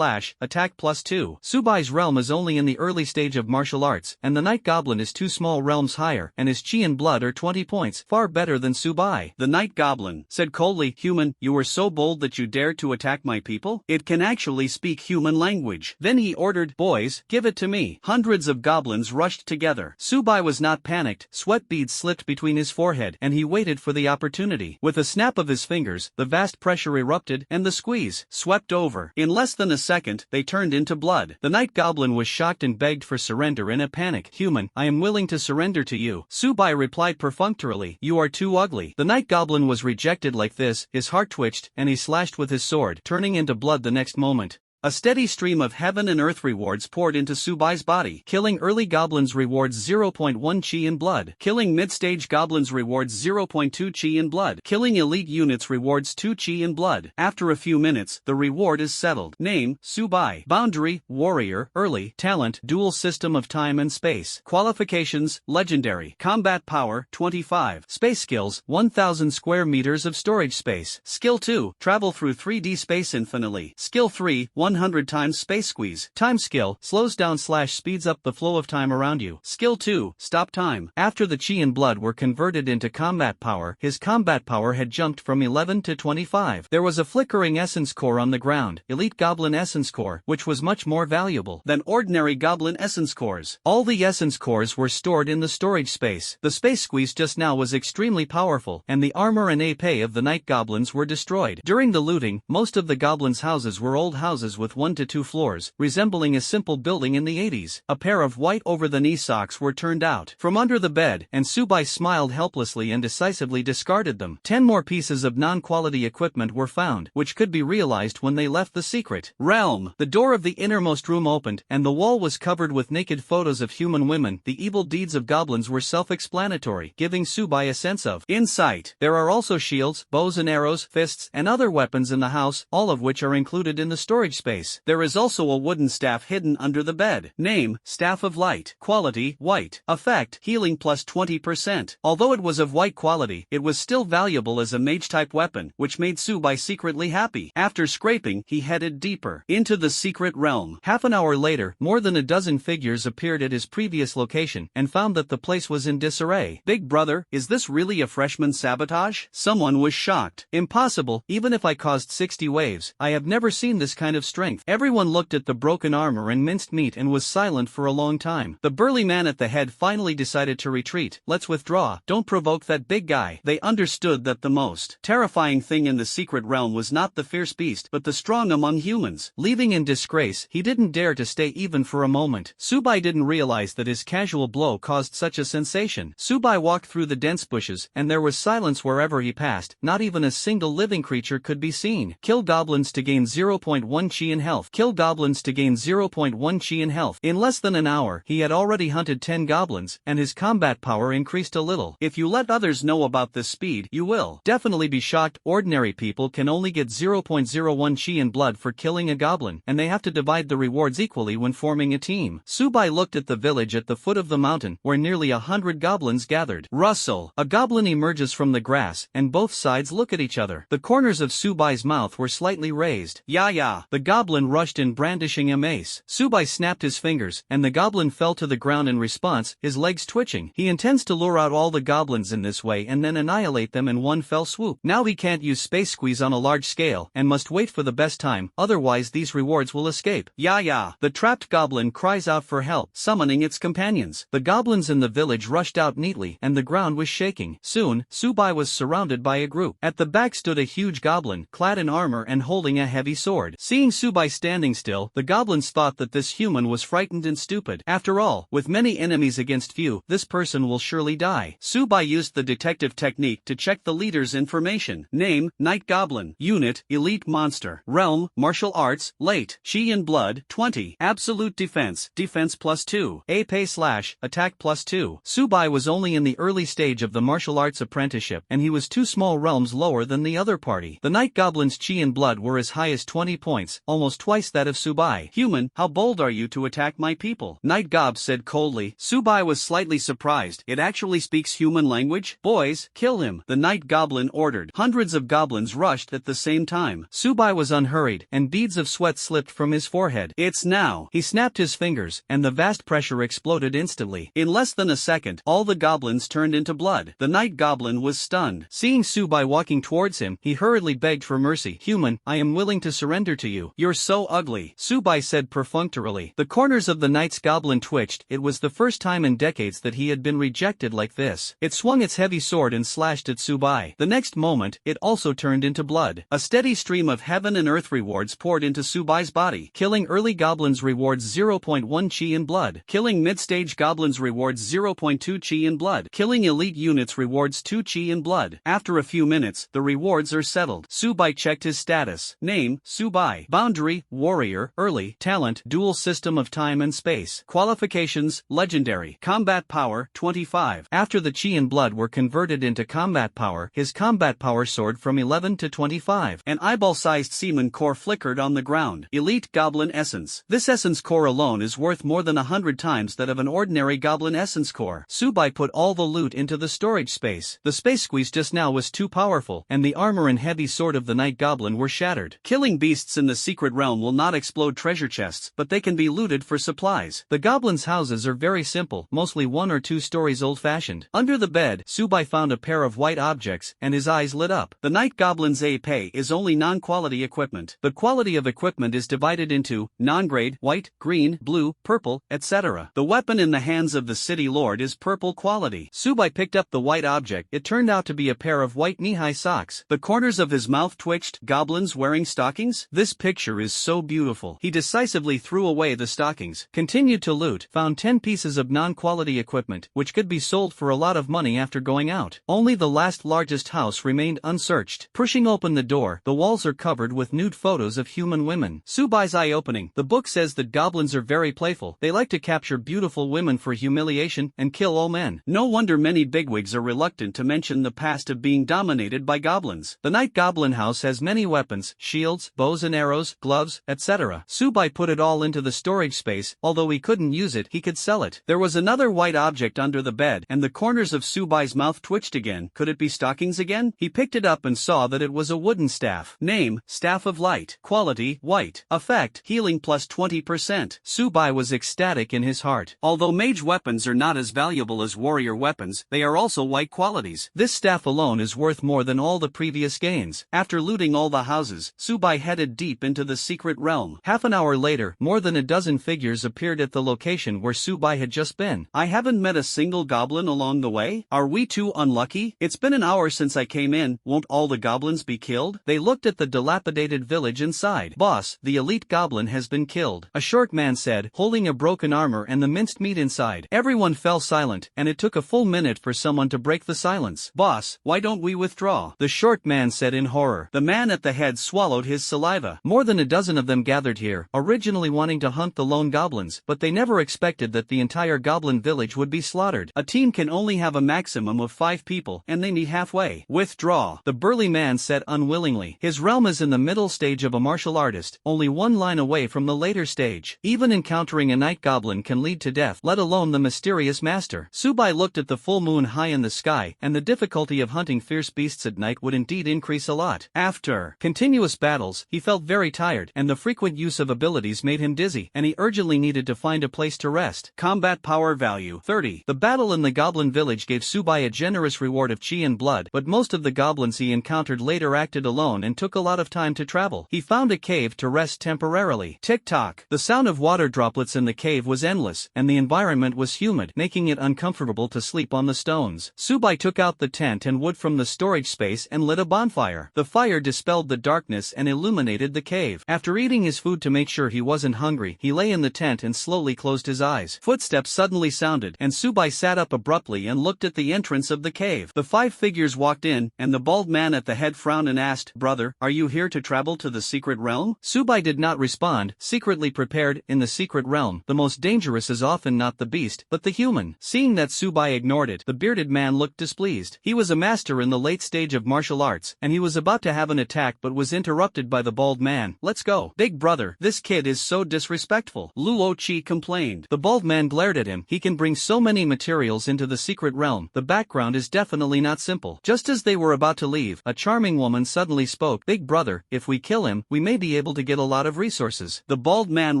Attack +2. Subai's realm is only in the early stage of martial arts, and the Night Goblin is 2 small realms higher, and his Chi and Blood are 20 points, far better than Subai. The Night Goblin said coldly, Human, you were so bold that you dared to attack my people? It can actually speak human language. Then he ordered, Boys, give it to me. Hundreds of goblins rushed together. Subai was not panicked, sweat beads slipped between his forehead, and he waited for the opportunity. With a snap of his fingers, the vast pressure erupted, and the squeeze swept over. In less than a second, they turned into blood. The Night Goblin was shocked and begged for surrender in a panic. Human, I am willing to surrender to you. Subai replied perfunctorily, You are too ugly. The Night Goblin was rejected like this, his heart twitched, and he slashed with his sword, turning into blood the next moment. A steady stream of heaven and earth rewards poured into Subai's body. Killing early goblins rewards 0.1 chi in blood. Killing mid-stage goblins rewards 0.2 chi in blood. Killing elite units rewards 2 chi in blood. After a few minutes, the reward is settled. Name, Subai. Boundary, Warrior. Early. Talent, Dual System of Time and Space. Qualifications, Legendary. Combat Power, 25. Space Skills, 1000 square meters of storage space. Skill 2, Travel through 3D space infinitely. Skill 3, 100 times Space Squeeze. Time Skill, slows down / speeds up the flow of time around you. Skill 2, Stop Time. After the Chi and Blood were converted into combat power, his combat power had jumped from 11 to 25. There was a flickering essence core on the ground, Elite Goblin Essence Core, which was much more valuable than ordinary Goblin Essence Cores. All the Essence Cores were stored in the storage space. The Space Squeeze just now was extremely powerful, and the armor and AP of the Night Goblins were destroyed. During the looting, most of the goblins' houses were old houses with 1 to 2 floors, resembling a simple building in the 80s. A pair of white over-the-knee socks were turned out from under the bed, and Subai smiled helplessly and decisively discarded them. 10 more pieces of non-quality equipment were found, which could be realized when they left the secret realm. The door of the innermost room opened, and the wall was covered with naked photos of human women. The evil deeds of goblins were self-explanatory, giving Subai a sense of insight. There are also shields, bows and arrows, fists, and other weapons in the house, all of which are included in the storage space. There is also a wooden staff hidden under the bed. Name, Staff of Light. Quality, White. Effect, Healing plus 20%. Although it was of white quality, it was still valuable as a mage-type weapon, which made Subai secretly happy. After scraping, he headed deeper into the secret realm. Half an hour later, more than a dozen figures appeared at his previous location, and found that the place was in disarray. Big brother, is this really a freshman sabotage? Someone was shocked. Impossible, even if I caused 60 waves. I have never seen this kind of strength. strength. Everyone looked at the broken armor and minced meat and was silent for a long time. The burly man at the head finally decided to retreat. Let's withdraw, don't provoke that big guy. They understood that the most terrifying thing in the secret realm was not the fierce beast but the strong among humans. Leaving in disgrace, he didn't dare to stay even for a moment. Subai didn't realize that his casual blow caused such a sensation. Subai walked through the dense bushes, and there was silence wherever he passed. Not even a single living creature could be seen. Kill goblins to gain 0.1 chi in health. Kill goblins to gain 0.1 chi in health. In less than an hour, he had already hunted 10 goblins, and his combat power increased a little. If you let others know about this speed, you will definitely be shocked. Ordinary people can only get 0.01 chi in blood for killing a goblin, and they have to divide the rewards equally when forming a team. Subai looked at the village at the foot of the mountain, where nearly 100 goblins gathered. Rustle. A goblin emerges from the grass, and both sides look at each other. The corners of Subai's mouth were slightly raised. Ya. The goblin rushed in brandishing a mace. Subai snapped his fingers, and the goblin fell to the ground in response, his legs twitching. He intends to lure out all the goblins in this way and then annihilate them in one fell swoop. Now he can't use space squeeze on a large scale, and must wait for the best time, otherwise these rewards will escape. Ya. The trapped goblin cries out for help, summoning its companions. The goblins in the village rushed out neatly, and the ground was shaking. Soon, Subai was surrounded by a group. At the back stood a huge goblin, clad in armor and holding a heavy sword. Seeing Subai standing still, the goblins thought that this human was frightened and stupid. After all, with many enemies against few, this person will surely die. Subai used the detective technique to check the leader's information. Name, Night Goblin. Unit, Elite Monster. Realm, Martial Arts. Late, Chi in Blood, 20. Absolute Defense, Defense +2. AP/ Attack +2. Subai was only in the early stage of the martial arts apprenticeship, and he was 2 small realms lower than the other party. The Night Goblin's Chi in Blood were as high as 20 points, almost twice that of Subai. Human, how bold are you to attack my people? Night Gob said coldly. Subai was slightly surprised. It actually speaks human language? Boys, kill him, the Night Goblin ordered. Hundreds of goblins rushed at the same time. Subai was unhurried, and beads of sweat slipped from his forehead. It's now. He snapped his fingers, and the vast pressure exploded instantly. In less than a second, all the goblins turned into blood. The Night Goblin was stunned. Seeing Subai walking towards him, he hurriedly begged for mercy. Human, I am willing to surrender to you. You're so ugly, Subai said perfunctorily. The corners of the Night's Goblin twitched. It was the first time in decades that he had been rejected like this. It swung its heavy sword and slashed at Subai. The next moment, it also turned into blood. A steady stream of heaven and earth rewards poured into Subai's body. Killing early goblins rewards 0.1 chi in blood. Killing mid-stage goblins rewards 0.2 chi in blood. Killing elite units rewards 2 chi in blood. After a few minutes, the rewards are settled. Subai checked his status. Name, Subai. Boundary, Warrior. Early, Talent, Dual System of Time and Space. Qualifications, Legendary. Combat Power, 25. After the chi and blood were converted into combat power, his combat power soared from 11 to 25. An eyeball-sized semen core flickered on the ground. Elite Goblin Essence. This essence core alone is worth more than 100 times that of an ordinary goblin essence core. Subai put all the loot into the storage space. The space squeeze just now was too powerful, and the armor and heavy sword of the Night Goblin were shattered. Killing beasts in the secret realm will not explode treasure chests, but they can be looted for supplies. The goblins' houses are very simple, mostly 1 or 2 stories old-fashioned. Under the bed, Subai found a pair of white objects, and his eyes lit up. The Night Goblin's AP is only non-quality equipment. The quality of equipment is divided into non-grade, white, green, blue, purple, etc. The weapon in the hands of the city lord is purple quality. Subai picked up the white object. It turned out to be a pair of white knee-high socks. The corners of his mouth twitched. Goblins wearing stockings? This picture is so beautiful. He decisively threw away the stockings, continued to loot, found 10 pieces of non-quality equipment, which could be sold for a lot of money after going out. Only the last largest house remained unsearched. Pushing open the door, the walls are covered with nude photos of human women. Subai's eye-opening. The book says that goblins are very playful. They like to capture beautiful women for humiliation and kill all men. No wonder many bigwigs are reluctant to mention the past of being dominated by goblins. The Night Goblin house has many weapons, shields, bows and arrows, gloves, etc. Subai put it all into the storage space. Although he couldn't use it, he could sell it. There was another white object under the bed, and the corners of Subai's mouth twitched again. Could it be stockings again? He picked it up and saw that it was a wooden staff. Name, Staff of Light. Quality, white. Effect, healing plus 20%. Subai was ecstatic in his heart. Although mage weapons are not as valuable as warrior weapons, they are also white qualities. This staff alone is worth more than all the previous gains. After looting all the houses, Subai headed deep into the the secret realm. Half an hour later, more than a dozen figures appeared at the location where Subai had just been. I haven't met a single goblin along the way. Are we too unlucky? It's been an hour since I came in. Won't all the goblins be killed? They looked at the dilapidated village inside. Boss, the elite goblin has been killed, a short man said, holding a broken armor and the minced meat inside. Everyone fell silent, and it took a full minute for someone to break the silence. Boss, why don't we withdraw? The short man said in horror. The man at the head swallowed his saliva. More than a dozen of them gathered here, originally wanting to hunt the lone goblins, but they never expected that the entire goblin village would be slaughtered. A team can only have a maximum of 5 people, and they meet halfway. Withdraw, the burly man said unwillingly. His realm is in the middle stage of a martial artist, only one line away from the later stage. Even encountering a night goblin can lead to death, let alone the mysterious master. Subai looked at the full moon high in the sky, and the difficulty of hunting fierce beasts at night would indeed increase a lot. After continuous battles, he felt very tired, and the frequent use of abilities made him dizzy, and he urgently needed to find a place to rest. Combat power value 30. The battle in the goblin village gave Subai a generous reward of chi and blood, but most of the goblins he encountered later acted alone and took a lot of time to travel. He found a cave to rest temporarily. Tick-tock. The sound of water droplets in the cave was endless, and the environment was humid, making it uncomfortable to sleep on the stones. Subai took out the tent and wood from the storage space and lit a bonfire. The fire dispelled the darkness and illuminated the cave. After eating his food to make sure he wasn't hungry, he lay in the tent and slowly closed his eyes. Footsteps suddenly sounded, and Subai sat up abruptly and looked at the entrance of the cave. The 5 figures walked in, and the bald man at the head frowned and asked, "Brother, are you here to travel to the secret realm?" Subai did not respond, secretly prepared. In the secret realm, the most dangerous is often not the beast, but the human. Seeing that Subai ignored it, the bearded man looked displeased. He was a master in the late stage of martial arts, and he was about to have an attack but was interrupted by the bald man. "Let's go. Big brother, this kid is so disrespectful," Luo Chi complained. The bald man glared at him. He can bring so many materials into the secret realm. The background is definitely not simple. Just as they were about to leave, a charming woman suddenly spoke. "Big brother, if we kill him, we may be able to get a lot of resources." The bald man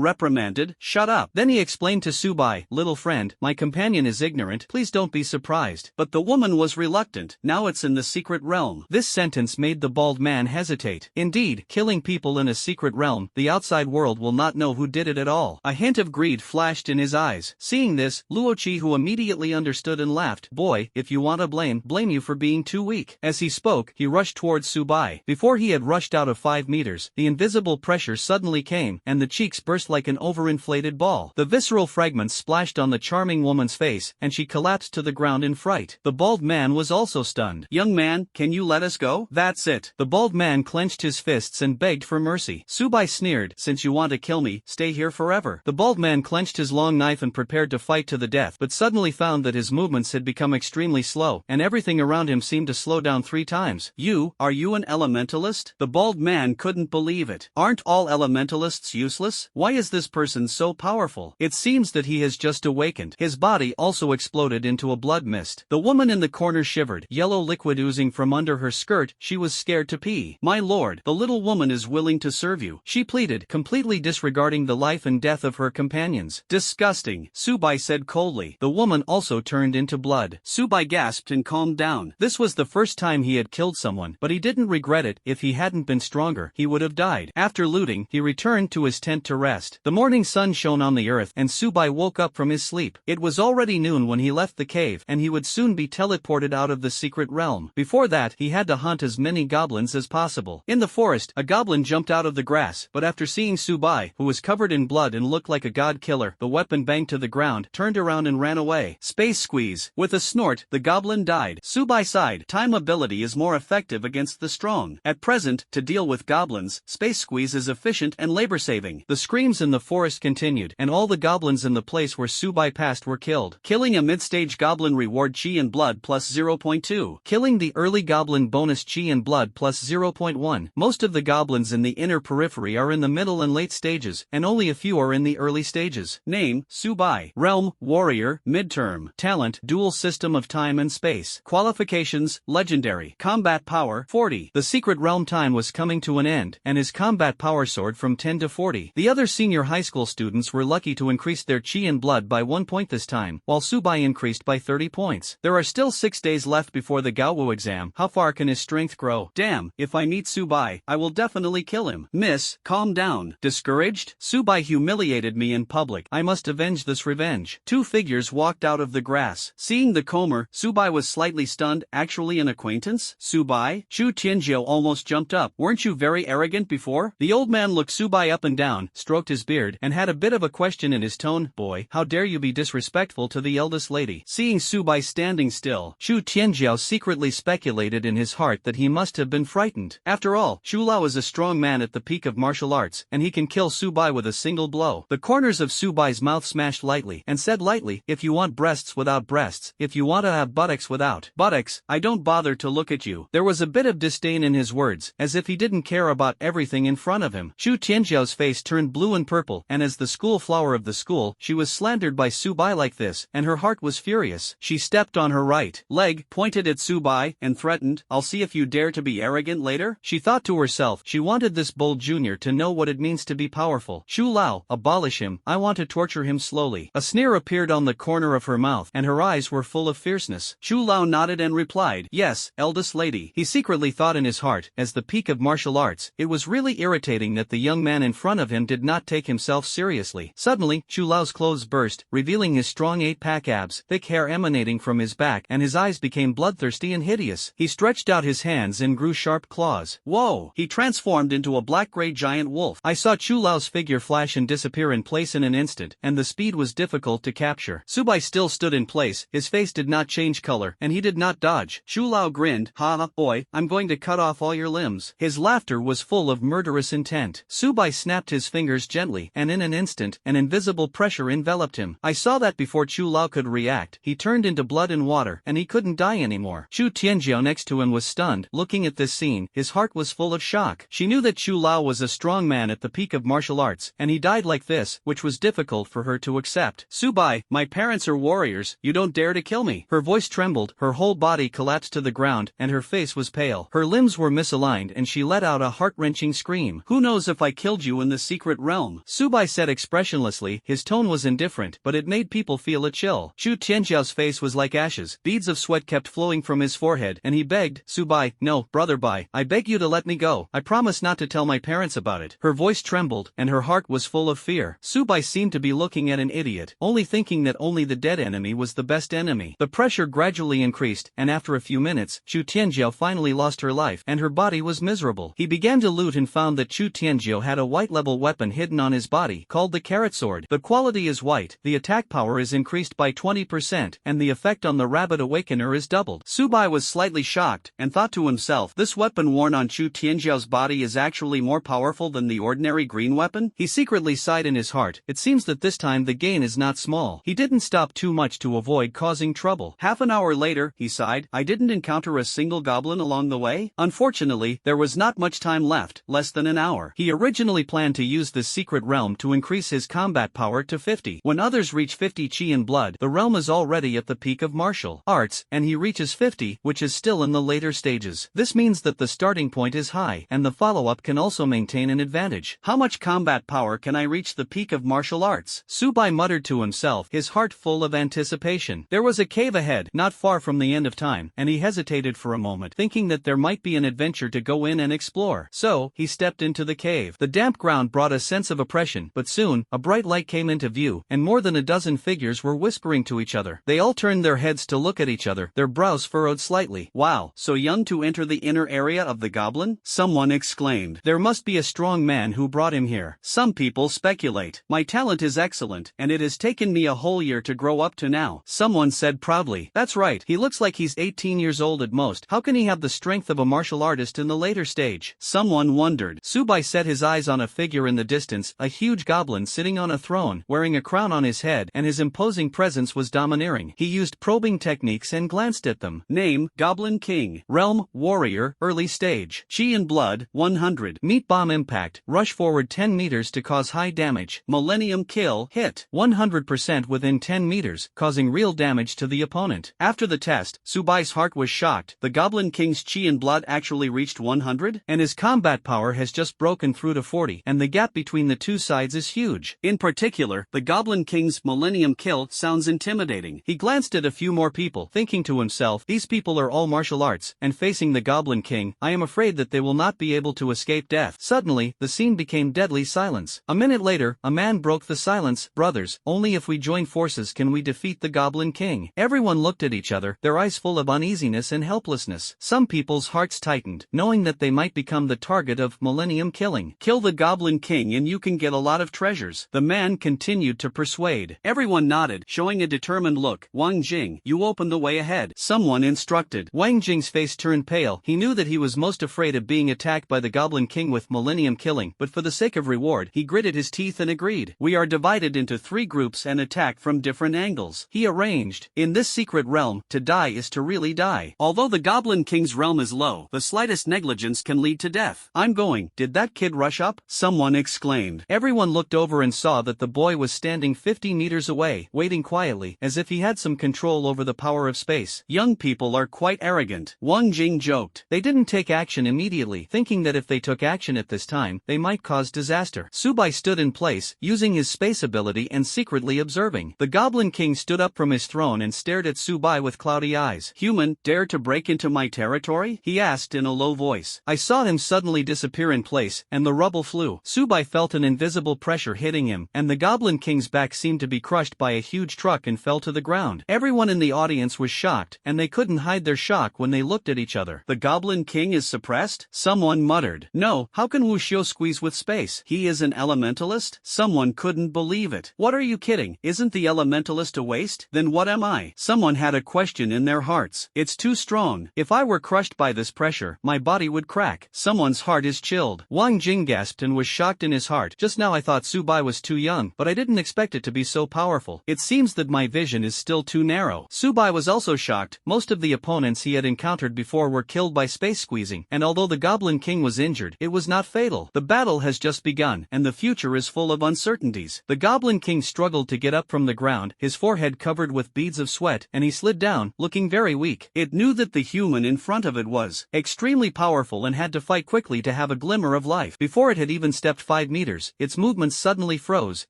reprimanded, "Shut up." Then he explained to Subai, "Little friend, my companion is ignorant. Please don't be surprised." But the woman was reluctant. "Now it's in the secret realm." This sentence made the bald man hesitate. Indeed, killing people in a secret realm, the outside world will not know who did it at all. A hint of greed flashed in his eyes. Seeing this, Luochi who immediately understood and laughed. "Boy, if you want to blame you for being too weak." As he spoke, he rushed towards Subai. Before he had rushed out of 5 meters, the invisible pressure suddenly came, and the cheeks burst like an overinflated ball. The visceral fragments splashed on the charming woman's face, and she collapsed to the ground in fright. The bald man was also stunned. "Young man, can you let us go?" "That's it." The bald man clenched his fists and begged for mercy. Subai sneered, "Since you want to kill me, stay here forever." The bald man clenched his long knife and prepared to fight to the death, but suddenly found that his movements had become extremely slow, and everything around him seemed to slow down 3 times. Are you an elementalist?" The bald man couldn't believe it. "Aren't all elementalists useless? Why is this person so powerful? It seems that he has just awakened." His body also exploded into a blood mist. The woman in the corner shivered, yellow liquid oozing from under her skirt. She was scared to pee. "My lord, the little woman is willing to serve you," she pleaded, completely disregarding the life and death of her companions. "Disgusting," Subai said coldly. The woman also turned into blood. Subai gasped and calmed down. This was the first time he had killed someone, but he didn't regret it. If he hadn't been stronger, he would have died. After looting, he returned to his tent to rest. The morning sun shone on the earth, and Subai woke up from his sleep. It was already noon when he left the cave, and he would soon be teleported out of the secret realm. Before that, he had to hunt as many goblins as possible. In the forest, a goblin jumped out of the grass, but after seeing Subai, who was covered in blood and looked like a god killer, the weapon banged to the ground, turned around and ran away. Space squeeze. With a snort, the goblin died. Subai sighed. Time ability is more effective against the strong. At present, to deal with goblins, space squeeze is efficient and labor-saving. The screams in the forest continued, and all the goblins in the place where Subai passed were killed. Killing a mid-stage goblin reward chi and blood plus 0.2. Killing the early goblin bonus chi and blood plus 0.1. Most of the goblins in the inner periphery are in the middle and late stages, and only a few are in the early stages. Name, Subai. Realm, warrior. Midterm. Talent, dual system of time and space. Qualifications, legendary. Combat power, 40. The secret realm time was coming to an end, and his combat power soared from 10 to 40. The other senior high school students were lucky to increase their chi and blood by 1 point this time, while Subai increased by 30 points. There are still 6 days left before the Gaowu exam. How far can his strength grow? Damn, if I meet Subai, I will definitely kill him. Miss, calm down. Discouraged? Subai humiliated me in public. I must avenge this revenge. Two figures walked out of the grass. Seeing the comber, Subai was slightly stunned. Actually an acquaintance? Subai? Chu Tianjiao almost jumped up. Weren't you very arrogant before? The old man looked Subai up and down, stroked his beard, and had a bit of a question in his tone. Boy, how dare you be disrespectful to the eldest lady? Seeing Subai standing still, Chu Tianjiao secretly speculated in his heart that he must have been frightened. After all, Xu Lao is a strong man at the peak of martial arts, and he can kill Subai with a single blow. The corners of Subai's mouth smashed lightly, and said lightly, if you want breasts without breasts, if you want to have buttocks without buttocks, I don't bother to look at you. There was a bit of disdain in his words, as if he didn't care about everything in front of him. Chu Tianjiao's face turned blue and purple, and as the school flower of the school, she was slandered by Subai like this, and her heart was furious. She stepped on her right leg, pointed at Subai, and threatened, I'll see if you dare to be arrogant later. She thought to herself, she wanted this bold junior to know what it means to be powerful. Xu Lao, abolish him, I want to torture him slowly. A sneer appeared on the corner of her mouth, and her eyes were full of fierceness. Xu Lao nodded and replied, yes, eldest lady. He secretly thought in his heart, as the peak of martial arts, it was really irritating that the young man in front of him did not take himself seriously. Suddenly, Xu Lao's clothes burst, revealing his strong 8-pack abs, thick hair emanating from his back, and his eyes became bloodthirsty and hideous. He stretched out his hands and grew sharp claws. Whoa! He transformed into a black-gray giant wolf. I saw Xu Lao's figure flash and disappear in place in an instant, and the speed was difficult to capture. Subai still stood in place, his face did not change color, and he did not dodge. Xu Lao grinned, ha, boy, I'm going to cut off all your limbs. His laughter was full of murderous intent. Subai snapped his fingers gently, and in an instant, an invisible pressure enveloped him. I saw that before Xu Lao could react, he turned into blood and water, and he couldn't die anymore. Chu Tianjiao next to him was stunned. Looking at this scene, his heart was full of shock. She knew that Xu Lao was a strong man at the peak of martial arts, and he died like this, which was difficult for her to accept. Subai, my parents are warriors, you don't dare to kill me. Her voice trembled, her whole body collapsed to the ground, and her face was pale. Her limbs were misaligned and she let out a heart-wrenching scream. Who knows if I killed you in the secret realm? Subai said expressionlessly, his tone was indifferent, but it made people feel a chill. Chu Tianjiao's face was like ashes, beads of sweat kept flowing from his forehead, and he begged, Subai, no, brother Bai, I beg you to let me go. I promise not to tell my parents about it. Her voice trembled, and her heart was full of fear. Subai seemed to be looking at an idiot, only thinking that only the dead enemy was the best enemy. The pressure gradually increased, and after a few minutes, Chu Tianjiao finally lost her life, and her body was miserable. He began to loot and found that Chu Tianjiao had a white-level weapon hidden on his body, called the carrot sword. The quality is white, the attack power is increased by 20%, and the effect on the rabbit awakener is doubled. Subai was slightly shocked, and thought to himself, this weapon worn on Chu Tianjiao's body is actually more powerful than the ordinary green weapon? He secretly sighed in his heart, it seems that this time the gain is not small. He didn't stop too much to avoid causing trouble. Half an hour later, he sighed, I didn't encounter a single goblin along the way. Unfortunately, there was not much time left, less than an hour. He originally planned to use this secret realm to increase his combat power to 50. When others reach 50 chi in blood, the realm is already at the peak of martial arts, and he reaches 50, which is still in the later stages. This means that the starting point is high, and the follow-up can also maintain an advantage. How much combat power can I reach the peak of martial arts? Subai muttered to himself, his heart full of anticipation. There was a cave ahead, not far from the end of time, and he hesitated for a moment, thinking that there might be an adventure to go in and explore. So, he stepped into the cave. The damp ground brought a sense of oppression, but soon, a bright light came into view, and more than a dozen figures were whispering to each other. They all turned their heads to look at each other, their brows furrowed slightly. Wow, so young to enter the inner area of the goblin? Someone exclaimed. There must be a strong man who brought him here. Some people speculate. My talent is excellent, and it has taken me a whole year to grow up to now. Someone said proudly. That's right, he looks like he's 18 years old at most. How can he have the strength of a martial artist in the later stage? Someone wondered. Subai set his eyes on a figure in the distance, a huge goblin sitting on a throne, wearing a crown on his head, and his imposing presence was domineering. He used probing techniques and glanced at them. Name, Goblin King. Realm, Warrior, early stage. Chi in blood, 100. Meat bomb impact, rush forward 10 meters to cause high damage. Millennium kill, hit 100% within 10 meters, causing real damage to the opponent. After the test, Subai's heart was shocked. The Goblin King's chi in blood actually reached 100, and his combat power has just broken through to 40, and the gap between the two sides is huge. In particular, the Goblin King's Millennium kill sounds intimidating. He glanced at a few more people, thinking to himself, these people are all martial arts, and facing the Goblin King, I am afraid that they will not be able to escape death. death. Suddenly, the scene became deadly silence. A minute later, a man broke the silence. Brothers, only if we join forces can we defeat the Goblin King. Everyone looked at each other, their eyes full of uneasiness and helplessness. Some people's hearts tightened, knowing that they might become the target of millennium killing. Kill the Goblin King and you can get a lot of treasures. The man continued to persuade. Everyone nodded, showing a determined look. Wang Jing, you open the way ahead, someone instructed. Wang Jing's face turned pale. He knew that he was most afraid of being attacked by the Goblin King with millennium killing, but for the sake of reward, he gritted his teeth and agreed. We are divided into 3 groups and attack from different angles. He arranged. In this secret realm, to die is to really die. Although the Goblin King's realm is low, the slightest negligence can lead to death. I'm going. Did that kid rush up? Someone exclaimed. Everyone looked over and saw that the boy was standing 50 meters away, waiting quietly, as if he had some control over the power of space. Young people are quite arrogant, Wang Jing joked. They didn't take action immediately, thinking that if they took action at this time, they might cause disaster. Subai stood in place, using his space ability and secretly observing. The Goblin King stood up from his throne and stared at Subai with cloudy eyes. Human, dare to break into my territory? He asked in a low voice. I saw him suddenly disappear in place, and the rubble flew. Subai felt an invisible pressure hitting him, and the Goblin King's back seemed to be crushed by a huge truck and fell to the ground. Everyone in the audience was shocked, and they couldn't hide their shock when they looked at each other. The Goblin King is suppressed? Someone muttered. No, how can Wu Xiu squeeze with space? He is an elementalist? Someone couldn't believe it. What are you kidding? Isn't the elementalist a waste? Then what am I? Someone had a question in their hearts. It's too strong. If I were crushed by this pressure, my body would crack. Someone's heart is chilled. Wang Jing gasped and was shocked in his heart. Just now I thought Subai was too young, but I didn't expect it to be so powerful. It seems that my vision is still too narrow. Subai was also shocked. Most of the opponents he had encountered before were killed by space squeezing, and although the Goblin King was injured, it was not fatal. The battle has just begun, and the future is full of uncertainties. The Goblin King struggled to get up from the ground, his forehead covered with beads of sweat, and he slid down, looking very weak. It knew that the human in front of it was extremely powerful and had to fight quickly to have a glimmer of life. Before it had even stepped 5 meters, its movements suddenly froze,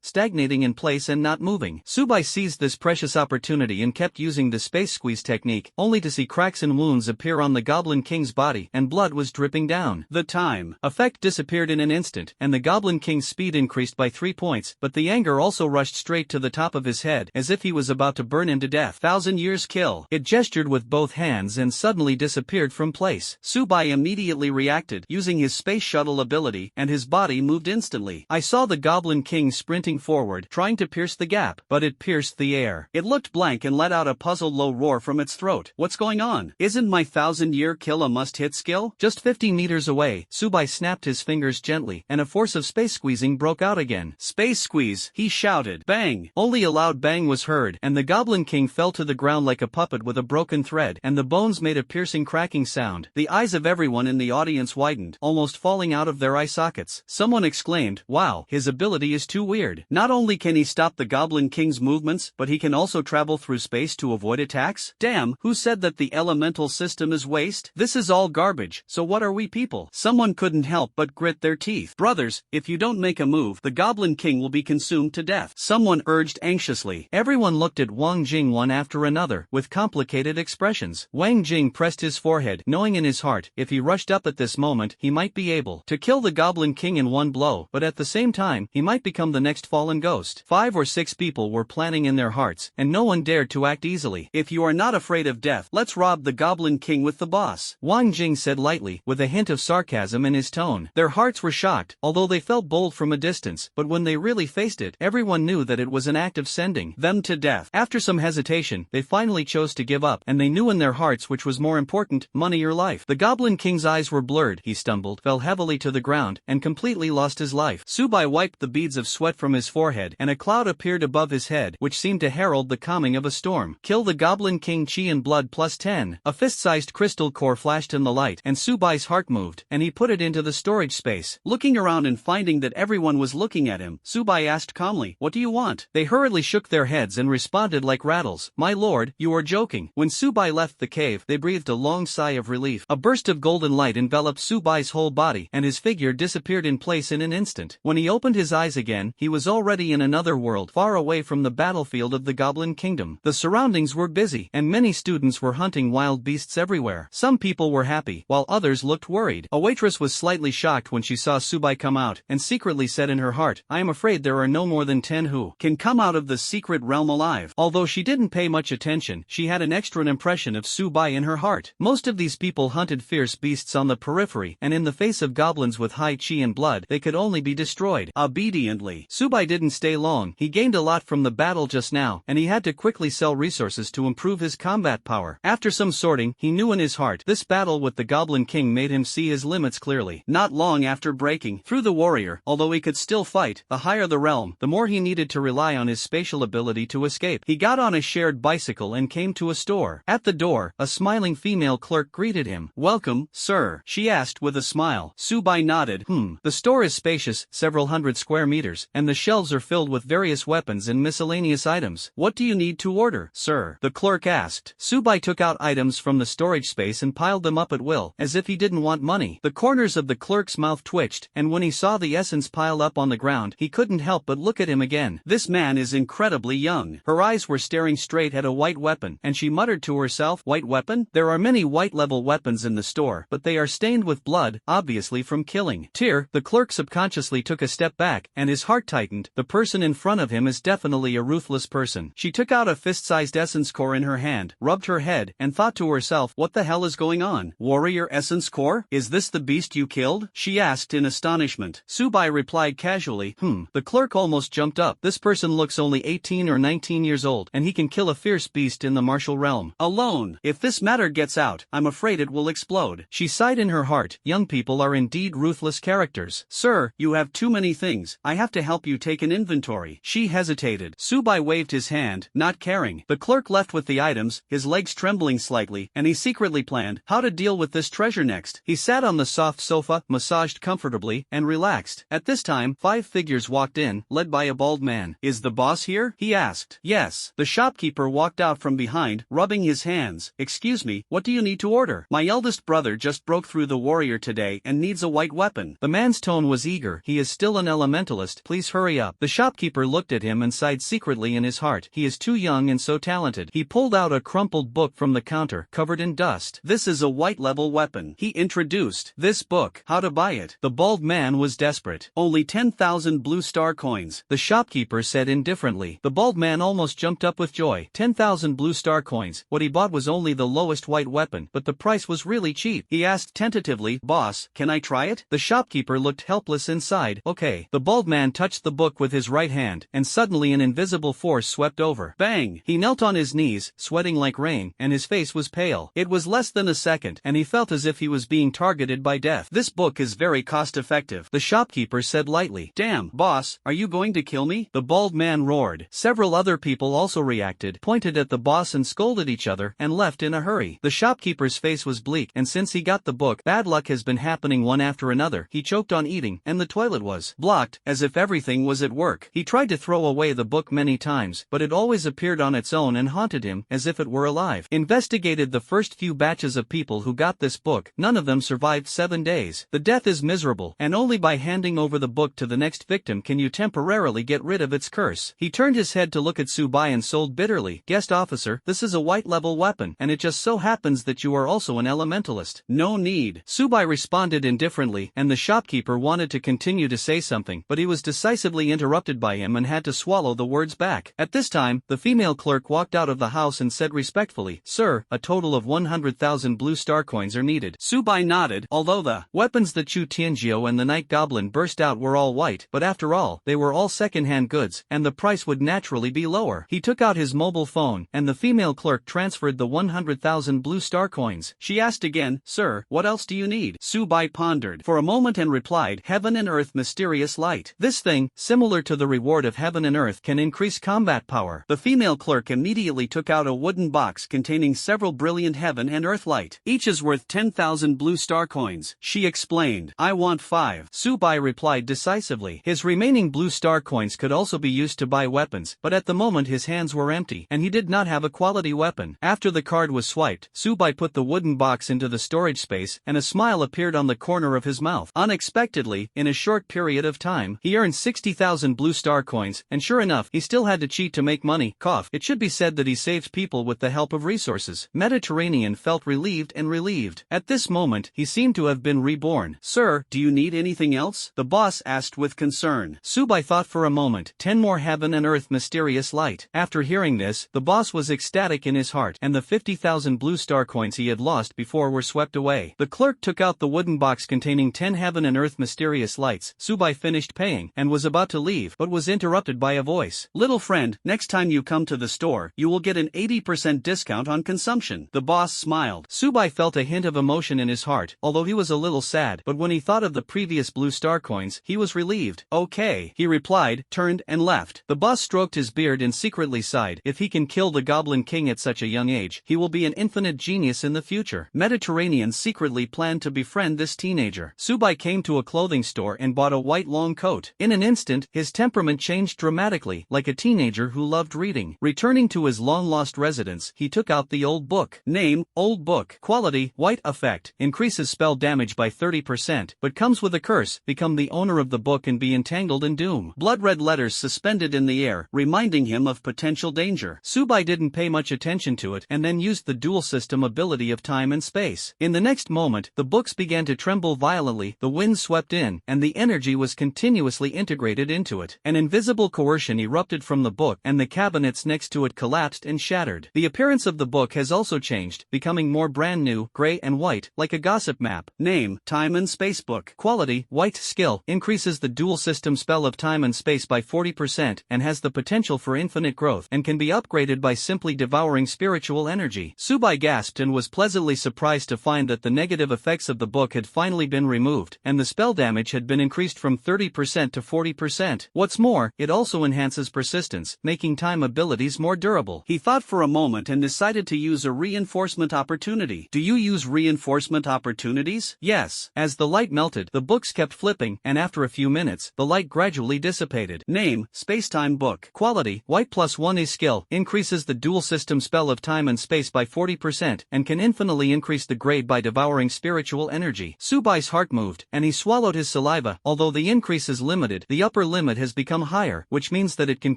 stagnating in place and not moving. Subai seized this precious opportunity and kept using the space squeeze technique, only to see cracks and wounds appear on the Goblin King's body, and blood was dripping down. The time effect disappeared in an instant, and the Goblin King's speed increased by 3 points, but the anger also rushed straight to the top of his head, as if he was about to burn him to death. 1,000 years kill. It gestured with both hands and suddenly disappeared from place. Subai immediately reacted, using his space shuttle ability, and his body moved instantly. I saw the Goblin King sprinting forward, trying to pierce the gap, but it pierced the air. It looked blank and let out a puzzled low roar from its throat. What's going on? Isn't my 1,000-year kill a must-hit skill? Just 50 meters away, Subai snapped his fingers gently, and a force of space squeezing broke out again. Space squeeze, he shouted. Bang! Only a loud bang was heard, and the Goblin King fell to the ground like a puppet with a broken thread, and the bones made a piercing cracking sound. The eyes of everyone in the audience widened, almost falling out of their eye sockets. Someone exclaimed, wow, his ability is too weird. Not only can he stop the Goblin King's movements, but he can also travel through space to avoid attacks? Damn, who said that the elemental system is waste? This is all garbage, so what are we people? Someone couldn't help but grit their teeth. Brothers, if you don't make a move, the Goblin King will be consumed to death. Someone urged anxiously. Everyone looked at Wang Jing one after another, with complicated expressions. Wang Jing pressed his forehead, knowing in his heart, if he rushed up at this moment, he might be able to kill the Goblin King in one blow, but at the same time, he might become the next fallen ghost. 5 or 6 people were planning in their hearts, and no one dared to act easily. If you are not afraid of death, let's rob the Goblin King with the boss, Wang Jing said lightly, with a hint of sarcasm in his tone. Their hearts were shocked, although they felt bold from a distance, but when they really faced it, everyone knew that it was an act of sending them to death. After some hesitation, they finally chose to give up, and they knew in their hearts which was more important, money or life. The Goblin King's eyes were blurred, he stumbled, fell heavily to the ground, and completely lost his life. Subai wiped the beads of sweat from his forehead, and a cloud appeared above his head, which seemed to herald the coming of a storm. Kill the Goblin King, chi and blood plus 10. A fist-sized crystal core flashed in the light, and Subai's heart moved, and he put it into the storage space. Looking around and finding that everyone was looking at him, Subai asked calmly, what do you want? They hurriedly shook their heads and responded like rattles. My lord, you are joking. When Subai left the cave, they breathed a long sigh of relief. A burst of golden light enveloped Subai's whole body, and his figure disappeared in place in an instant. When he opened his eyes again, he was already in another world, far away from the battlefield of the Goblin Kingdom. The surroundings were busy, and many students were hunting wild beasts everywhere. Some people were happy, while others looked worried. A waitress was slightly slightly shocked when she saw Subai come out, and secretly said in her heart, I am afraid there are no more than 10 who can come out of the secret realm alive. Although she didn't pay much attention, she had an extra impression of Subai in her heart. Most of these people hunted fierce beasts on the periphery, and in the face of goblins with high chi and blood, they could only be destroyed obediently. Subai didn't stay long. He gained a lot from the battle just now, and he had to quickly sell resources to improve his combat power. After some sorting, he knew in his heart this battle with the Goblin King made him see his limits clearly. Not long after breaking through the warrior, although he could still fight, the higher the realm, the more he needed to rely on his spatial ability to escape. He got on a shared bicycle and came to a store. At the door, a smiling female clerk greeted him. Welcome, sir, she asked with a smile. Subai nodded. The store is spacious, several hundred square meters, and the shelves are filled with various weapons and miscellaneous items. What do you need to order, sir? The clerk asked. Subai took out items from the storage space and piled them up at will, as if he didn't want money. The corners of the clerk's mouth twitched, and when he saw the essence pile up on the ground, he couldn't help but look at him again. This man is incredibly young. Her eyes were staring straight at a white weapon, and she muttered to herself, white weapon? There are many white-level weapons in the store, but they are stained with blood, obviously from killing. The clerk subconsciously took a step back, and his heart tightened. The person in front of him is definitely a ruthless person. She took out a fist-sized essence core in her hand, rubbed her head, and thought to herself, what the hell is going on? Warrior essence core? Is this the beast you killed? She asked in astonishment. Subai replied casually, The clerk almost jumped up. This person looks only 18 or 19 years old, and he can kill a fierce beast in the martial realm. Alone. If this matter gets out, I'm afraid it will explode. She sighed in her heart. Young people are indeed ruthless characters. Sir, you have too many things. I have to help you take an inventory. She hesitated. Subai waved his hand, not caring. The clerk left with the items, his legs trembling slightly, and he secretly planned how to deal with this treasure next. He sat on the soft sofa, massaged comfortably, and relaxed. At this time, 5 figures walked in, led by a bald man. Is the boss here? He asked. Yes. The shopkeeper walked out from behind, rubbing his hands. Excuse me, what do you need to order? My eldest brother just broke through the warrior today and needs a white weapon. The man's tone was eager. He is still an elementalist. Please hurry up. The shopkeeper looked at him and sighed secretly in his heart. He is too young and so talented. He pulled out a crumpled book from the counter, covered in dust. This is a white-level weapon. He introduced this book. How to buy it? The bald man was desperate. Only 10,000 blue star coins, the shopkeeper said indifferently. The bald man almost jumped up with joy. 10,000 blue star coins. What he bought was only the lowest white weapon, but the price was really cheap. He asked tentatively, Boss, can I try it? The shopkeeper looked helpless inside. Okay. The bald man touched the book with his right hand, and suddenly an invisible force swept over. Bang! He knelt on his knees, sweating like rain, and his face was pale. It was less than a second, and he felt as if he was being targeted by death. This book is very cost-effective, the shopkeeper said lightly. Damn, boss, are you going to kill me? The bald man roared. Several other people also reacted, pointed at the boss and scolded each other, and left in a hurry. The shopkeeper's face was bleak, and since he got the book, bad luck has been happening one after another. He choked on eating, and the toilet was blocked, as if everything was at work. He tried to throw away the book many times, but it always appeared on its own and haunted him, as if it were alive. Investigated the first few batches of people who got this book. None of them survived 7 days. The death is miserable, and only by handing over the book to the next victim can you temporarily get rid of its curse. He turned his head to look at Subai and sold bitterly. Guest officer, this is a white-level weapon, and it just so happens that you are also an elementalist. No need. Subai responded indifferently, and the shopkeeper wanted to continue to say something, but he was decisively interrupted by him and had to swallow the words back. At this time, the female clerk walked out of the house and said respectfully, Sir, a total of 100,000 blue star coins are needed. Subai nodded. Although the weapons that Chu Tianjiu and the Night Goblin burst out were all white, but after all, they were all second-hand goods, and the price would naturally be lower. He took out his mobile phone, and the female clerk transferred the 100,000 blue star coins. She asked again, Sir, what else do you need? Subai pondered for a moment and replied, Heaven and Earth mysterious light. This thing, similar to the reward of Heaven and Earth, can increase combat power. The female clerk immediately took out a wooden box containing several brilliant Heaven and Earth light. Each is worth 10,000 blue star coins. She explained. I want 5. Subai replied decisively. His remaining blue star coins could also be used to buy weapons, but at the moment his hands were empty, and he did not have a quality weapon. After the card was swiped, Subai put the wooden box into the storage space, and a smile appeared on the corner of his mouth. Unexpectedly, in a short period of time, he earned 60,000 blue star coins, and sure enough, he still had to cheat to make money. It should be said that he saved people with the help of resources. Mediterranean felt relieved and relieved. At this moment, he seemed to have been reborn. born. Sir, do you need anything else? The boss asked with concern. Subai thought for a moment. 10 more heaven and earth mysterious light. After hearing this, the boss was ecstatic in his heart, and the 50,000 blue star coins he had lost before were swept away. The clerk took out the wooden box containing 10 heaven and earth mysterious lights. Subai finished paying, and was about to leave, but was interrupted by a voice. Little friend, next time you come to the store, you will get an 80% discount on consumption. The boss smiled. Subai felt a hint of emotion in his heart, although he was a little sad, but when he thought of the previous blue star coins, he was relieved. Okay, he replied, turned and left. The boss stroked his beard and secretly sighed. If he can kill the Goblin King at such a young age, he will be an infinite genius in the future. Mediterranean secretly planned to befriend this teenager. Subai came to a clothing store and bought a white long coat. In an instant, his temperament changed dramatically, like a teenager who loved reading. Returning to his long-lost residence, he took out the old book. Name, old book. Quality, white effect. Increases spell damage by 30%, but comes with a curse. Become the owner of the book and be entangled in doom. Blood-red letters suspended in the air, reminding him of potential danger. Subai didn't pay much attention to it and then used the dual system ability of time and space. In the next moment, the books began to tremble violently, the wind swept in, and the energy was continuously integrated into it. An invisible coercion erupted from the book, and the cabinets next to it collapsed and shattered. The appearance of the book has also changed, becoming more brand new, gray and white, like a gossip map. Name, Time and Space Book. Quality, white. Skill, increases the dual system spell of time and space by 40% and has the potential for infinite growth and can be upgraded by simply devouring spiritual energy. Subai gasped and was pleasantly surprised to find that the negative effects of the book had finally been removed, and the spell damage had been increased from 30% to 40%. What's more, it also enhances persistence, making time abilities more durable. He thought for a moment and decided to use a reinforcement opportunity. Do you use reinforcement opportunities? Yes. As the light melted, the books kept flipping, and after a few minutes, the light gradually dissipated. Name, Spacetime Book. Quality, white +1 is skill, increases the dual system spell of time and space by 40% and can infinitely increase the grade by devouring spiritual energy. Subai's heart moved, and he swallowed his saliva. Although the increase is limited, the upper limit has become higher, which means that it can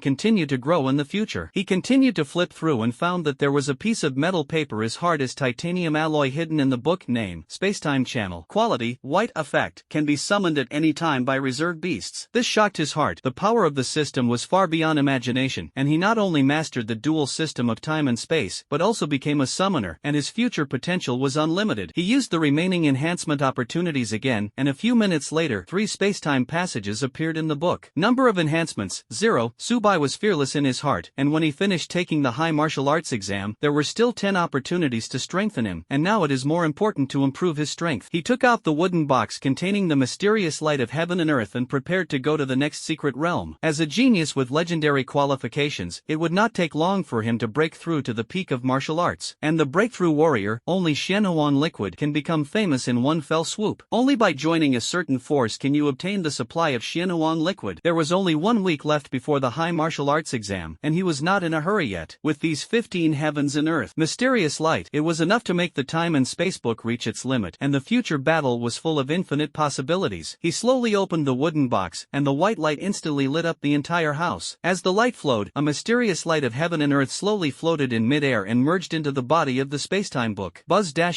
continue to grow in the future. He continued to flip through and found that there was a piece of metal paper as hard as titanium alloy hidden in the book. Name, Spacetime Channel. Quality, white effect, can be summoned at any time by reserve beasts. This shocked his heart. The power of the system was far beyond imagination, and he not only mastered the dual system of time and space, but also became a summoner, and his future potential was unlimited. He used the remaining enhancement opportunities again, and a few minutes later, 3 spacetime passages appeared in the book. Number of enhancements, 0. Subai was fearless in his heart, and when he finished taking the high martial arts exam, there were still 10 opportunities to strengthen him, and now it is more important to improve his strength. He took out the wooden box containing the mysterious light of heaven and earth and prepared to go to the next secret realm. As a genius with legendary qualifications, it would not take long for him to break through to the peak of martial arts. And the breakthrough warrior, only Xianhuan liquid, can become famous in one fell swoop. Only by joining a certain force can you obtain the supply of Xianhuan liquid. There was only 1 week left before the high martial arts exam, and he was not in a hurry yet. With these 15 heavens and earth mysterious light, it was enough to make the time and space book reach its limit, and the future battle was full of infinite possibilities. He slowly opened the wooden box, and the white light instantly lit up the entire house. As the light flowed, a mysterious light of heaven and earth slowly floated in midair and merged into the body of the spacetime book.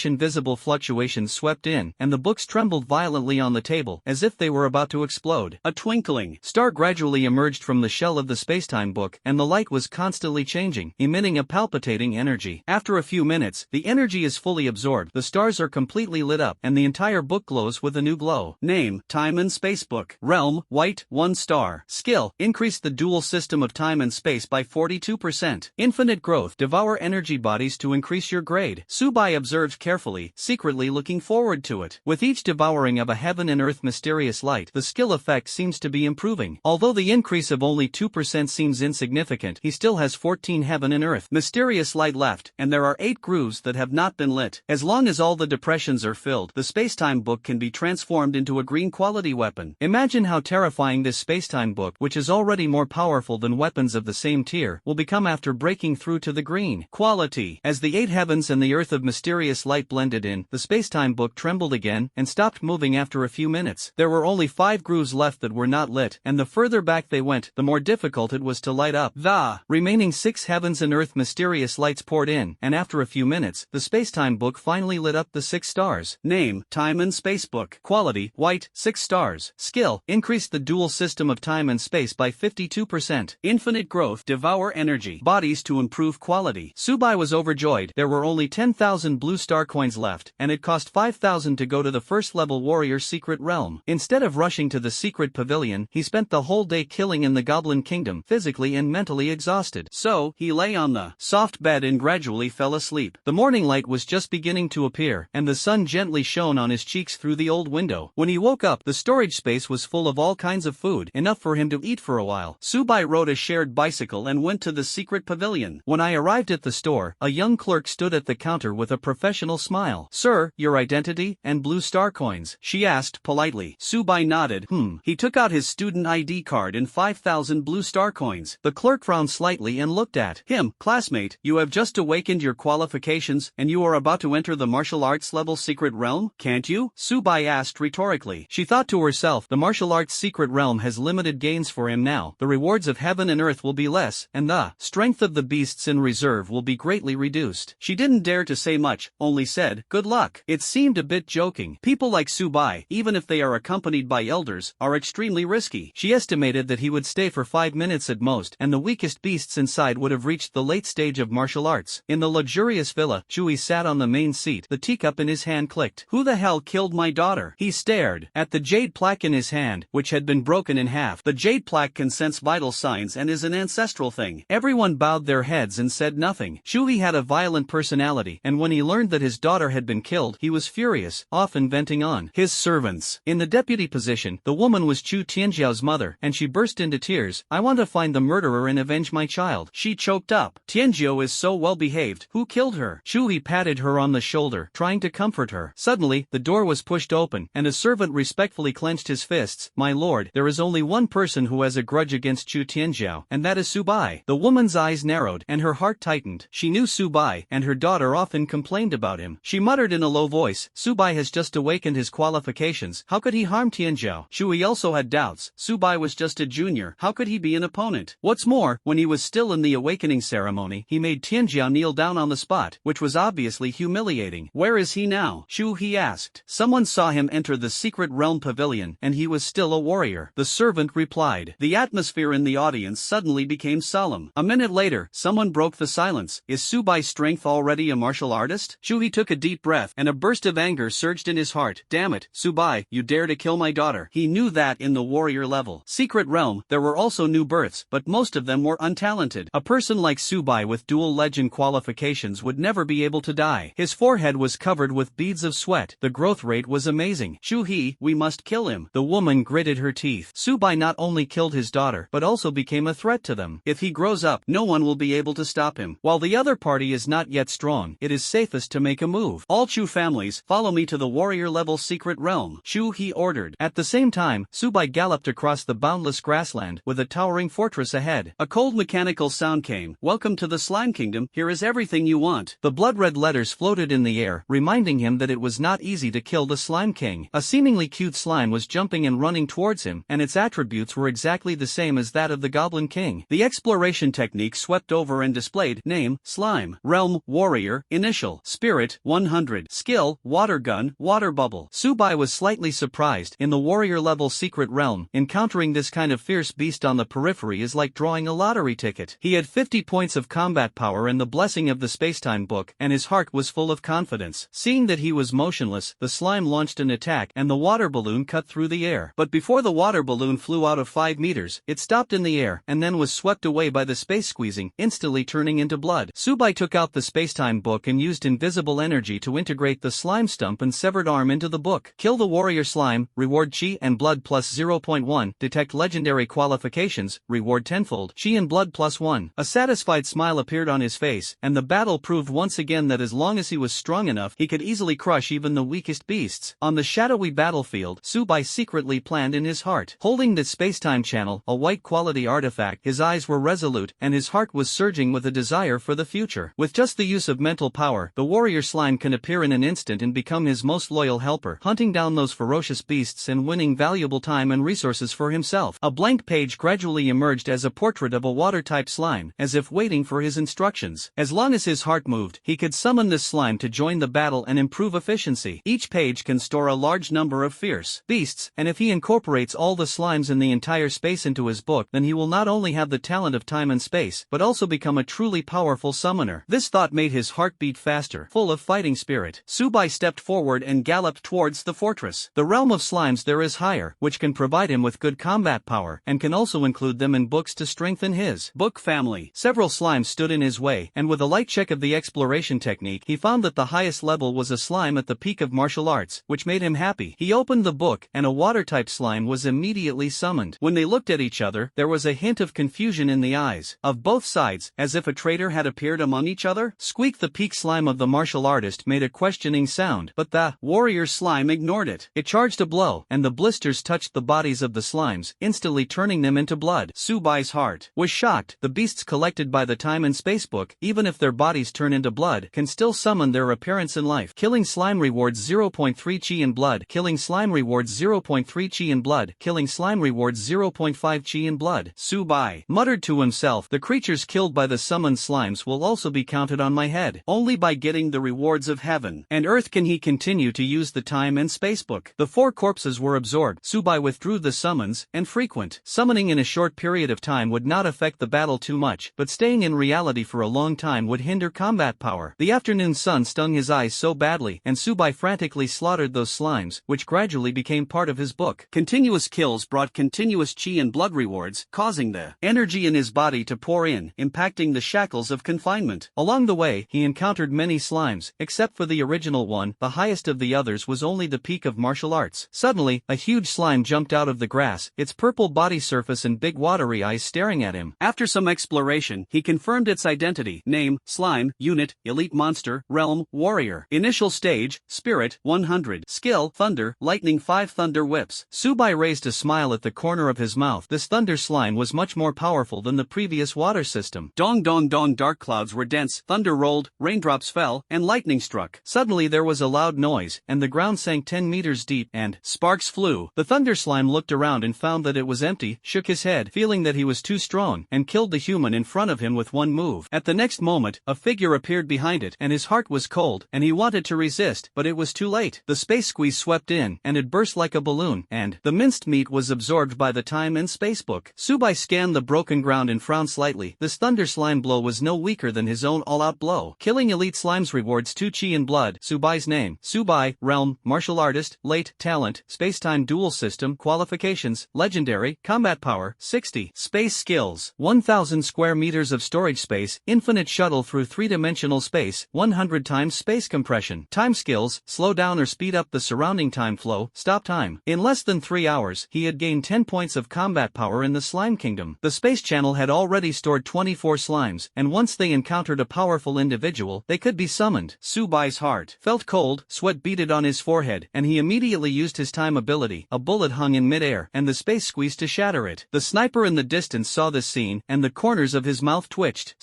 Invisible fluctuations swept in, and the books trembled violently on the table, as if they were about to explode. A twinkling star gradually emerged from the shell of the spacetime book, and the light was constantly changing, emitting a palpitating energy. After a few minutes, the energy is fully absorbed, the stars are completely lit up, and the entire book glows with a new glow. Name, Time and Space Book. Realm, white, 1 star. Skill, increase the dual system of time and space by 42%. Infinite growth, devour energy bodies to increase your grade. Subai observed carefully, secretly looking forward to it. With each devouring of a heaven and earth mysterious light, the skill effect seems to be improving. Although the increase of only 2% seems insignificant, he still has 14 heaven and earth mysterious light left, and there are 8 grooves that have not been lit. As long as all the depressions are filled, the spacetime book can be transformed into a green quality weapon. Imagine how terrifying this spacetime book, which is already more powerful than weapons of the same tier, will become after breaking through to the green quality. As the 8 heavens and the earth of mysterious light blended in, the spacetime book trembled again and stopped moving after a few minutes. There were only 5 grooves left that were not lit, and the further back they went, the more difficult it was to light up. The remaining 6 heavens and earth mysterious lights poured in, and after a few minutes, the spacetime book finally lit up the 6 stars. Name, Time and Time and Space book. Quality, white, 6 stars. Skill, increased the dual system of time and space by 52%. Infinite growth, devour energy. Bodies to improve quality. Subai was overjoyed. There were only 10,000 blue star coins left, and it cost 5,000 to go to the first level warrior secret realm. Instead of rushing to the secret pavilion, he spent the whole day killing in the Goblin Kingdom, physically and mentally exhausted. So, he lay on the soft bed and gradually fell asleep. The morning light was just beginning to appear, and the sun gently shone on his cheeks through the old window. When he woke up, the storage space was full of all kinds of food, enough for him to eat for a while. Subai rode a shared bicycle and went to the secret pavilion. When I arrived at the store, a young clerk stood at the counter with a professional smile. "Sir, your identity and blue star coins?" she asked politely. Subai nodded. He took out his student ID card and 5,000 blue star coins. The clerk frowned slightly and looked at him. "Classmate, you have just awakened your qualifications and you are about to enter the martial arts level secret realm, can't you?" Subai asked rhetorically. She thought to herself, the martial arts secret realm has limited gains for him now. The rewards of heaven and earth will be less, and the strength of the beasts in reserve will be greatly reduced. She didn't dare to say much, only said, "Good luck." It seemed a bit joking. People like Subai, even if they are accompanied by elders, are extremely risky. She estimated that he would stay for 5 minutes at most, and the weakest beasts inside would have reached the late stage of martial arts. In the luxurious villa, Chewie sat on the main seat. The teacup in his hand clicked. "Who the hell killed my daughter?" He stared at the jade plaque in his hand, which had been broken in half. The jade plaque can sense vital signs and is an ancestral thing. Everyone bowed their heads and said nothing. Chewie had a violent personality, and when he learned that his daughter had been killed, he was furious, often venting on his servants. In the deputy position, the woman was Chu Tianjiao's mother, and she burst into tears. "I want to find the murderer and avenge my child." She choked up. "Tianjiao is so well behaved. Who killed her?" Chewie patted her on the shoulder, trying to comfort her. Suddenly, the door was pushed open, and a servant respectfully clenched his fists. "My lord, there is only one person who has a grudge against Chu Tianjiao, and that is Subai." The woman's eyes narrowed, and her heart tightened. She knew Subai, and her daughter often complained about him. She muttered in a low voice, "Subai has just awakened his qualifications. How could he harm Tianjiao?" Chewie also had doubts. Subai was just a junior. How could he be an opponent? What's more, when he was still in the awakening ceremony, he made Tianjiao kneel down on the spot, which was obviously humiliating. "Where is he now?" He asked. "Someone saw him enter the secret realm pavilion, and he was still a warrior," the servant replied. The atmosphere in the audience suddenly became solemn. A minute later, someone broke the silence. "Is Subai's strength already a martial artist?" Chewie took a deep breath, and a burst of anger surged in his heart. "Damn it, Subai, you dare to kill my daughter." He knew that in the warrior level secret realm, there were also new births, but most of them were untalented. A person like Subai with dual legend qualifications would never be able to die. His forehead was covered with beads of sweat. The growth rate was amazing. "Shuhi, we must kill him." The woman gritted her teeth. Subai not only killed his daughter, but also became a threat to them. If he grows up, no one will be able to stop him. While the other party is not yet strong, it is safest to make a move. "All Chu families, follow me to the warrior level secret realm," Shuhi ordered. At the same time, Subai galloped across the boundless grassland, with a towering fortress ahead. A cold mechanical sound came. "Welcome to the Slime Kingdom, here is everything you want." The blood-red letters floated in the air, reminding him that it was not easy to kill the Slime King. A seemingly cute slime was jumping and running towards him, and its attributes were exactly the same as that of the Goblin King. The exploration technique swept over and displayed: name, slime, realm, warrior, initial, spirit, 100, skill, water gun, water bubble. Subai was slightly surprised. In the warrior level secret realm, encountering this kind of fierce beast on the periphery is like drawing a lottery ticket. He had 50 points of combat power and the blessing of the spacetime book, and his heart was full of confidence. Seeing that he was motionless, the slime launched an attack, and the water balloon cut through the air. But before the water balloon flew out of 5 meters, it stopped in the air, and then was swept away by the space squeezing, instantly turning into blood. Subai took out the spacetime book and used invisible energy to integrate the slime stump and severed arm into the book. Kill the warrior slime, reward chi and blood plus 0.1, detect legendary qualifications, reward tenfold, chi and blood plus 1. A satisfied smile appeared on his face, and the battle proved once again that as long as he was strong enough, he could easily crush even the weakest beasts. On the shadowy battlefield, Subai secretly planned in his heart. Holding the spacetime channel, a white quality artifact, his eyes were resolute, and his heart was surging with a desire for the future. With just the use of mental power, the warrior slime can appear in an instant and become his most loyal helper, hunting down those ferocious beasts and winning valuable time and resources for himself. A blank page gradually emerged as a portrait of a water-type slime, as if waiting for his instructions. As long as his heart moved, he could summon this slime to join the battle and improve efficiency. Each Each page can store a large number of fierce beasts, and if he incorporates all the slimes in the entire space into his book, then he will not only have the talent of time and space, but also become a truly powerful summoner. This thought made his heart beat faster, full of fighting spirit. Subai stepped forward and galloped towards the fortress. The realm of slimes there is higher, which can provide him with good combat power, and can also include them in books to strengthen his book family. Several slimes stood in his way, and with a light check of the exploration technique, he found that the highest level was a slime at the peak of martial arts, which made him happy. He opened the book, and a water-type slime was immediately summoned. When they looked at each other, there was a hint of confusion in the eyes of both sides, as if a traitor had appeared among each other. Squeak, the peak slime of the martial artist, made a questioning sound, but the warrior slime ignored it. It charged a blow, and the blisters touched the bodies of the slimes, instantly turning them into blood. Subai's heart was shocked. The beasts collected by the time and space book, even if their bodies turn into blood, can still summon their appearance in life. Killing slime rewards 0.3 chi in blood. Killing slime rewards 0.3 chi in blood. Killing slime rewards 0.5 chi in blood. Subai muttered to himself, the creatures killed by the summoned slimes will also be counted on my head. Only by getting the rewards of heaven and earth can he continue to use the time and space book. The 4 corpses were absorbed. Subai withdrew the summons, and frequent summoning in a short period of time would not affect the battle too much, but staying in reality for a long time would hinder combat power. The afternoon sun stung his eyes so badly, and Subai frantically slaughtered those slimes, which gradually became part of his book. Continuous kills brought continuous chi and blood rewards, causing the energy in his body to pour in, impacting the shackles of confinement. Along the way, he encountered many slimes, except for the original one. The highest of the others was only the peak of martial arts. Suddenly, a huge slime jumped out of the grass, its purple body surface and big watery eyes staring at him. After some exploration, he confirmed its identity: name, slime, unit, elite monster, realm, warrior. Initial stage, spirit, 100. Skill, thunder, lightning 5 thunder whips. Subai raised a smile at the corner of his mouth. This thunder slime was much more powerful than the previous water system. Dong dong dong, dark clouds were dense, thunder rolled, raindrops fell, and lightning struck. Suddenly there was a loud noise, and the ground sank 10 meters deep, and sparks flew. The thunder slime looked around and found that it was empty, shook his head, feeling that he was too strong, and killed the human in front of him with one move. At the next moment, a figure appeared behind it, and his heart was cold, and he wanted to resist, but it was too late. The space squeeze swept in, and it burst like a balloon, and the minced meat was absorbed by the time and space book. Subai scanned the broken ground and frowned slightly. This thunder slime blow was no weaker than his own all-out blow. Killing elite slimes rewards 2 chi in blood. Subai's name: Subai, realm, martial artist, late, talent, space-time dual system, qualifications, legendary, combat power, 60. Space skills: 1000 square meters of storage space, infinite shuttle through 3-dimensional space, 100 times space compression. Time skills: slow down or speed up the surrounding time flow, stop time. In less than 3 hours, he had gained 10 points of combat power in the slime kingdom. The space channel had already stored 24 slimes, and once they encountered a powerful individual, they could be summoned. Subai's heart felt cold, sweat beaded on his forehead, and he immediately used his time ability. A bullet hung in midair, and the space squeezed to shatter it. The sniper in the distance saw this scene, and the corners of his mouth twitched.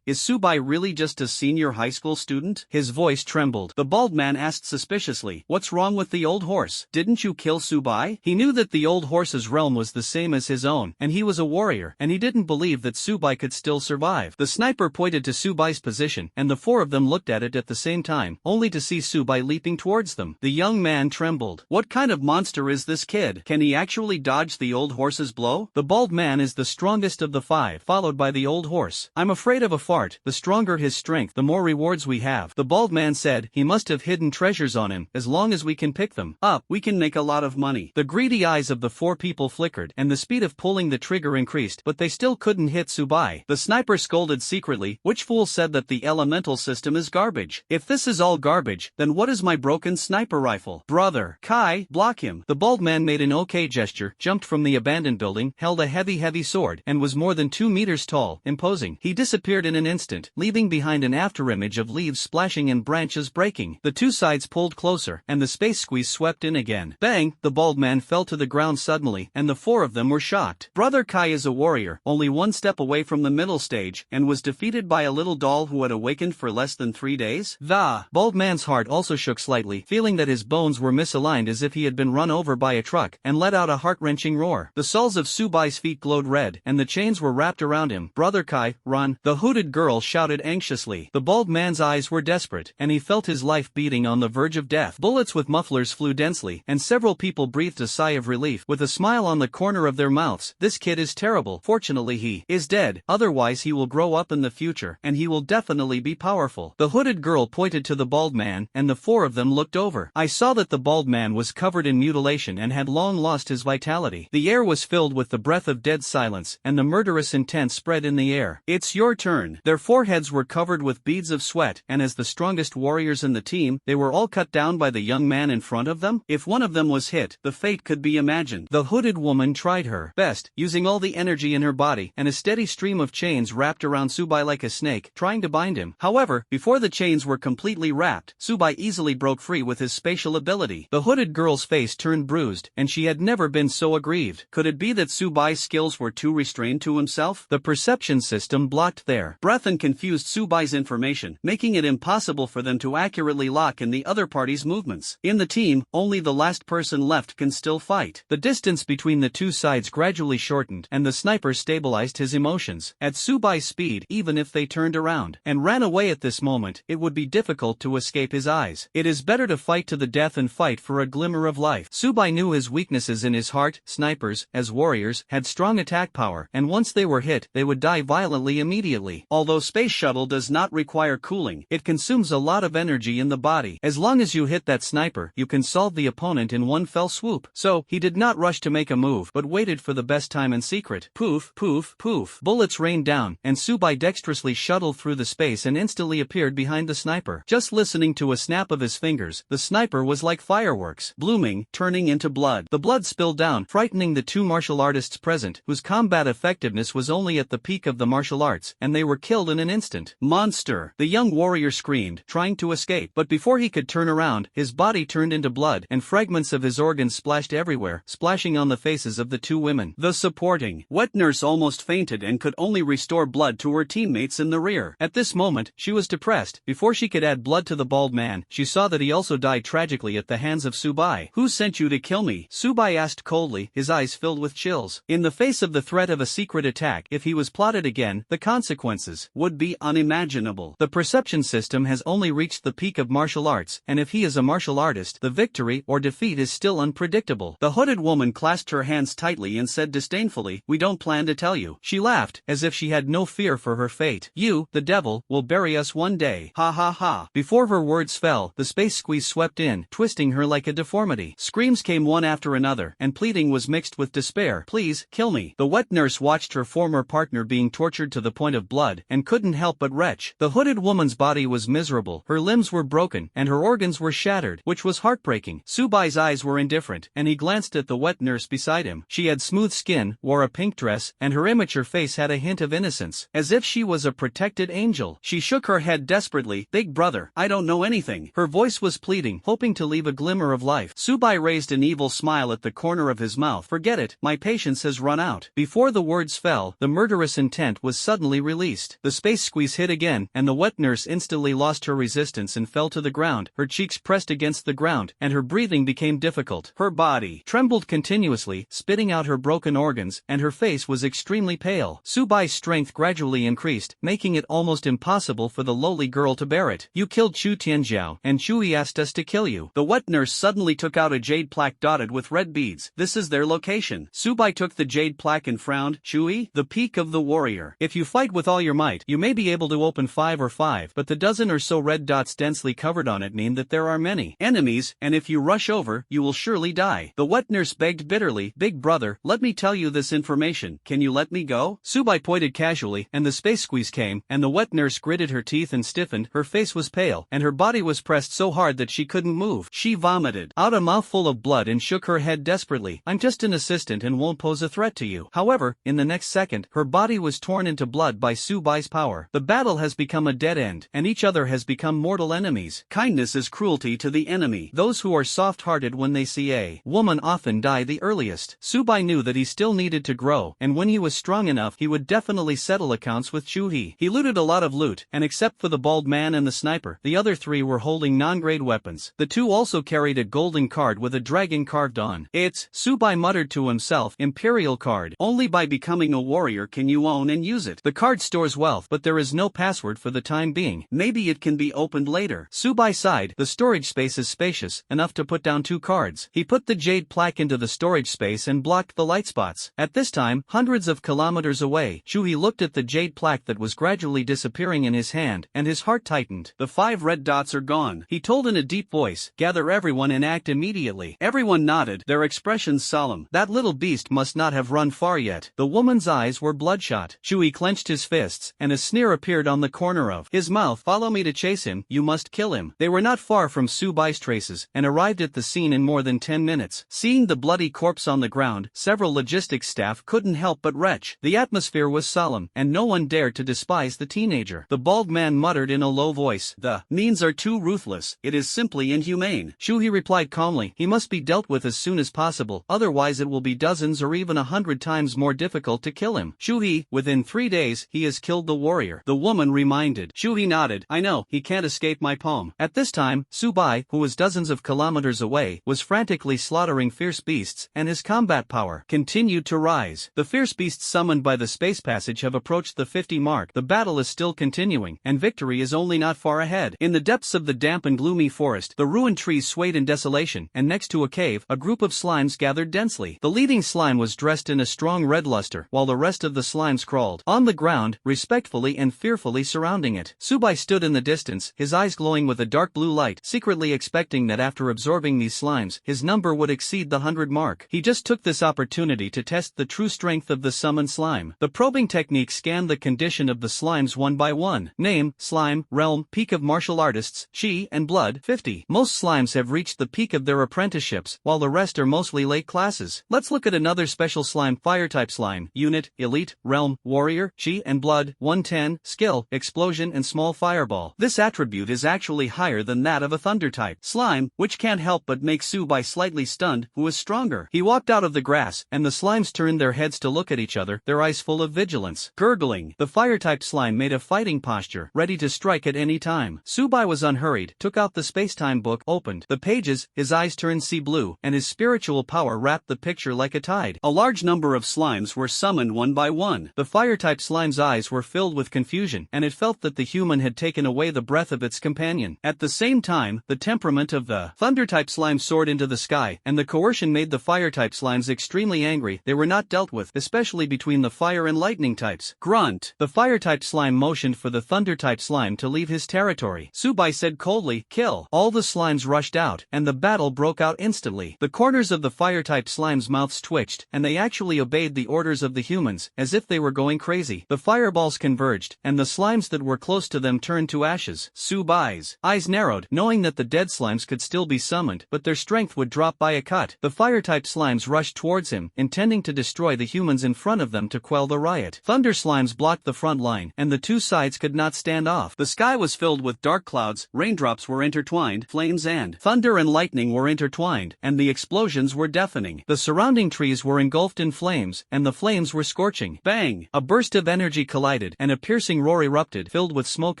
Is Subai really just a senior high school student? His voice trembled. The bald man asked suspiciously, what's wrong with the old horse? Didn't you kill Subai? He knew that the old horse's realm was the same as his own, and he was a warrior, and he didn't believe that Subai could still survive. The sniper pointed to Subai's position, and the 4 of them looked at it at the same time, only to see Subai leaping towards them. The young man trembled. What kind of monster is this kid? Can he actually dodge the old horse's blow? The bald man is the strongest of the 5, followed by the old horse. I'm afraid of a fart. The stronger his strength, the more rewards we have. The bald man said, he must have hidden treasures on him. As long as we can pick them up, we can make a lot of money. The greedy eyes of the 4 people flickered, and the speed of pulling the trigger increased, but they still couldn't hit Subai. The sniper scolded secretly, which fool said that the elemental system is garbage? If this is all garbage, then what is my broken sniper rifle? Brother Kai, block him. The bald man made an okay gesture, jumped from the abandoned building, held a heavy sword, and was more than 2 meters tall, imposing. He disappeared in an instant, leaving behind an afterimage of leaves splashing and branches breaking. The 2 sides pulled closer, and the space squeeze swept in again. Bang! The bald man fell to the ground suddenly, and the 4 of them were shocked. Brother Kai is a warrior, only 1 step away from the middle stage, and was defeated by a little doll who had awakened for less than 3 days? The bald man's heart also shook slightly, feeling that his bones were misaligned as if he had been run over by a truck, and let out a heart-wrenching roar. The soles of Subai's feet glowed red, and the chains were wrapped around him. Brother Kai, run! The hooded girl shouted anxiously. The bald man's eyes were desperate, and he felt his life beating on the verge of death. death. Bullets with mufflers flew densely, and several people breathed a sigh of relief with a smile on the corner of their mouths. This kid is terrible. Fortunately he is dead, otherwise he will grow up in the future, and he will definitely be powerful. The hooded girl pointed to the bald man, and the four of them looked over. I saw that the bald man was covered in mutilation and had long lost his vitality. The air was filled with the breath of dead silence, and the murderous intent spread in the air. It's your turn. Their foreheads were covered with beads of sweat, and as the strongest warriors in the team, they were all cut down by the young man in front of them. If one of them was hit, the fate could be imagined. The hooded woman tried her best, using all the energy in her body, and a steady stream of chains wrapped around Subai like a snake, trying to bind him. However, before the chains were completely wrapped, Subai easily broke free with his spatial ability. The hooded girl's face turned bruised, and she had never been so aggrieved. Could it be that Subai's skills were too restrained to himself? The perception system blocked their breath and confused Subai's information, making it impossible for them to accurately lock in the other party's movements. In the team, only the last person left can still fight. The distance between the two sides gradually shortened, and the sniper stabilized his emotions. At Subai's speed, even if they turned around and ran away at this moment, it would be difficult to escape his eyes. It is better to fight to the death and fight for a glimmer of life. Subai knew his weaknesses in his heart. Snipers, as warriors, had strong attack power, and once they were hit, they would die violently immediately. Although space shuttle does not require cooling, it consumes a lot of energy in the body. As long as you hit that sniper, you can solve the opponent in one fell swoop. So, he did not rush to make a move, but waited for the best time in secret. Poof, poof, poof. Bullets rained down, and Subai dexterously shuttled through the space and instantly appeared behind the sniper. Just listening to a snap of his fingers, the sniper was like fireworks, blooming, turning into blood. The blood spilled down, frightening the two martial artists present, whose combat effectiveness was only at the peak of the martial arts, and they were killed in an instant. Monster! The young warrior screamed, trying to escape, but before he could turn around, his body turned into blood, and fragments of his organs splashed everywhere, splashing on the faces of the two women. The supporting wet nurse almost fainted and could only restore blood to her teammates in the rear. At this moment, she was depressed. Before she could add blood to the bald man, she saw that he also died tragically at the hands of Subai. Who sent you to kill me? Subai asked coldly, his eyes filled with chills. In the face of the threat of a secret attack, if he was plotted again, the consequences would be unimaginable. The perception system has only reached the peak of martial arts, and if he is a martial artist, the victory or defeat is still unpredictable. The hooded woman clasped her hands tightly and said disdainfully, "We don't plan to tell you." She laughed, as if she had no fear for her fate. "You, the devil, will bury us one day. Ha ha ha." Before her words fell, the space squeeze swept in, twisting her like a deformity. Screams came one after another, and pleading was mixed with despair. "Please, kill me." The wet nurse watched her former partner being tortured to the point of blood, and couldn't help but retch. The hooded woman's body was miserable, her limbs were broken, and her organs were shattered, which was heartbreaking. Subai's eyes were indifferent, and he glanced at the wet nurse beside him. She had smooth skin, wore a pink dress, and her immature face had a hint of innocence, as if she was a protected angel. She shook her head desperately. "Big brother, I don't know anything." Her voice was pleading, hoping to leave a glimmer of life. Subai raised an evil smile at the corner of his mouth. "Forget it, my patience has run out." Before the words fell, the murderous intent was suddenly released. The space squeeze hit again, and the wet nurse instantly lost her resistance and fell to the ground. Her cheeks pressed against the ground, and her breathing became difficult. Her body trembled continuously, spitting out her broken organs, and her face was extremely pale. Subai's strength gradually increased, making it almost impossible for the lowly girl to bear it. "You killed Chu Tianjiao, and Chui asked us to kill you." The wet nurse suddenly took out a jade plaque dotted with red beads. "This is their location." Subai took the jade plaque and frowned. "Chui, the peak of the warrior. If you fight with all your might, you may be able to open 5 or 5, but the dozen or so red dots densely covered on it mean that there are many enemies, and if you rush over, you will surely die." The wet nurse begged bitterly, "Big brother, let me tell you this information. Can you let me go?" Subai pointed casually, and the space squeeze came, and the wet nurse gritted her teeth and stiffened. Her face was pale, and her body was pressed so hard that she couldn't move. She vomited out a mouthful of blood and shook her head desperately. "I'm just an assistant and won't pose a threat to you." However, in the next second, her body was torn into blood by Subai's power. The battle has become a dead end, and each other has become mortal enemies. Kindness is cruelty to the enemy. Those who are soft-hearted when they see a woman often die the earliest. Subai knew that he still needed to grow, and when he was strong enough, he would definitely settle accounts with Chuhi. He looted a lot of loot, and except for the bald man and the sniper, the other 3 were holding non-grade weapons. The 2 also carried a golden card with a dragon carved on. "It's," Subai muttered to himself, "Imperial card. Only by becoming a warrior can you own and use it. The card stores wealth, but there is no password for the time being. Maybe it can be opened later." Subai sighed. The story storage space is spacious, enough to put down 2 cards. He put the jade plaque into the storage space and blocked the light spots. At this time, hundreds of kilometers away, Shuhi looked at the jade plaque that was gradually disappearing in his hand, and his heart tightened. The 5 red dots are gone, he told in a deep voice. Gather everyone and act immediately. Everyone nodded, their expressions solemn. That little beast must not have run far yet. The woman's eyes were bloodshot. Shuhi clenched his fists, and a sneer appeared on the corner of his mouth. Follow me to chase him, you must kill him. They were not far from Subai's traces, and arrived at the scene in more than 10 minutes. Seeing the bloody corpse on the ground, several logistics staff couldn't help but retch. The atmosphere was solemn, and no one dared to despise the teenager. The bald man muttered in a low voice, "The means are too ruthless, it is simply inhumane." Shuhi replied calmly, "He must be dealt with as soon as possible, otherwise it will be dozens or even 100 times more difficult to kill him." Shuhi, within 3 days, he has killed the warrior. The woman reminded. Shuhi nodded, "I know, he can't escape my palm." At this time, Subai, who was dozens of kilometers away, was frantically slaughtering fierce beasts, and his combat power continued to rise. The fierce beasts summoned by the space passage have approached the 50 mark. The battle is still continuing, and victory is only not far ahead. In the depths of the damp and gloomy forest, the ruined trees swayed in desolation, and next to a cave, a group of slimes gathered densely. The leading slime was dressed in a strong red luster, while the rest of the slimes crawled on the ground, respectfully and fearfully surrounding it. Subai stood in the distance, his eyes glowing with a dark blue light, secretly expecting that after absorbing these slimes, his number would exceed the 100 mark. He just took this opportunity to test the true strength of the summoned slime. The probing technique scanned the condition of the slimes one by one. Name, slime, realm, peak of martial artists, chi and blood, 50. Most slimes have reached the peak of their apprenticeships, while the rest are mostly late classes. Let's look at another special slime, fire-type slime, unit, elite, realm, warrior, chi and blood, 110, skill, explosion and small fireball. This attribute is actually higher than that of a thunder-type slime, which can't help but make Subai slightly stunned, who is stronger. He walked out of the grass, and the slimes turned their heads to look at each other, their eyes full of vigilance. Gurgling, the fire-type slime made a fighting posture, ready to strike at any time. Subai was unhurried, took out the space-time book, opened the pages, his eyes turned sea blue, and his spiritual power wrapped the picture like a tide. A large number of slimes were summoned one by one. The fire-type slime's eyes were filled with confusion, and it felt that the human had taken away the breath of its companion. At the same time, the temperament of the thunder-type slime soared into the sky, and the coercion made the fire-type slimes extremely angry. They were not dealt with, especially between the fire and lightning types. Grunt. The fire-type slime motioned for the thunder-type slime to leave his territory. Subai said coldly, "Kill." All the slimes rushed out, and the battle broke out instantly. The corners of the fire-type slimes' mouths twitched, and they actually obeyed the orders of the humans, as if they were going crazy. The fireballs converged, and the slimes that were close to them turned to ashes. Subai's eyes narrowed, knowing that the dead slimes could still be summoned, but their strength would drop by a cut. The fire-type slimes rushed towards him, intending to destroy the humans in front of them to quell the riot. Thunder slimes blocked the front line, and the two sides could not stand off. The sky was filled with dark clouds, raindrops were intertwined, flames and thunder and lightning were intertwined, and the explosions were deafening. The surrounding trees were engulfed in flames, and the flames were scorching. Bang! A burst of energy collided, and a piercing roar erupted, filled with smoke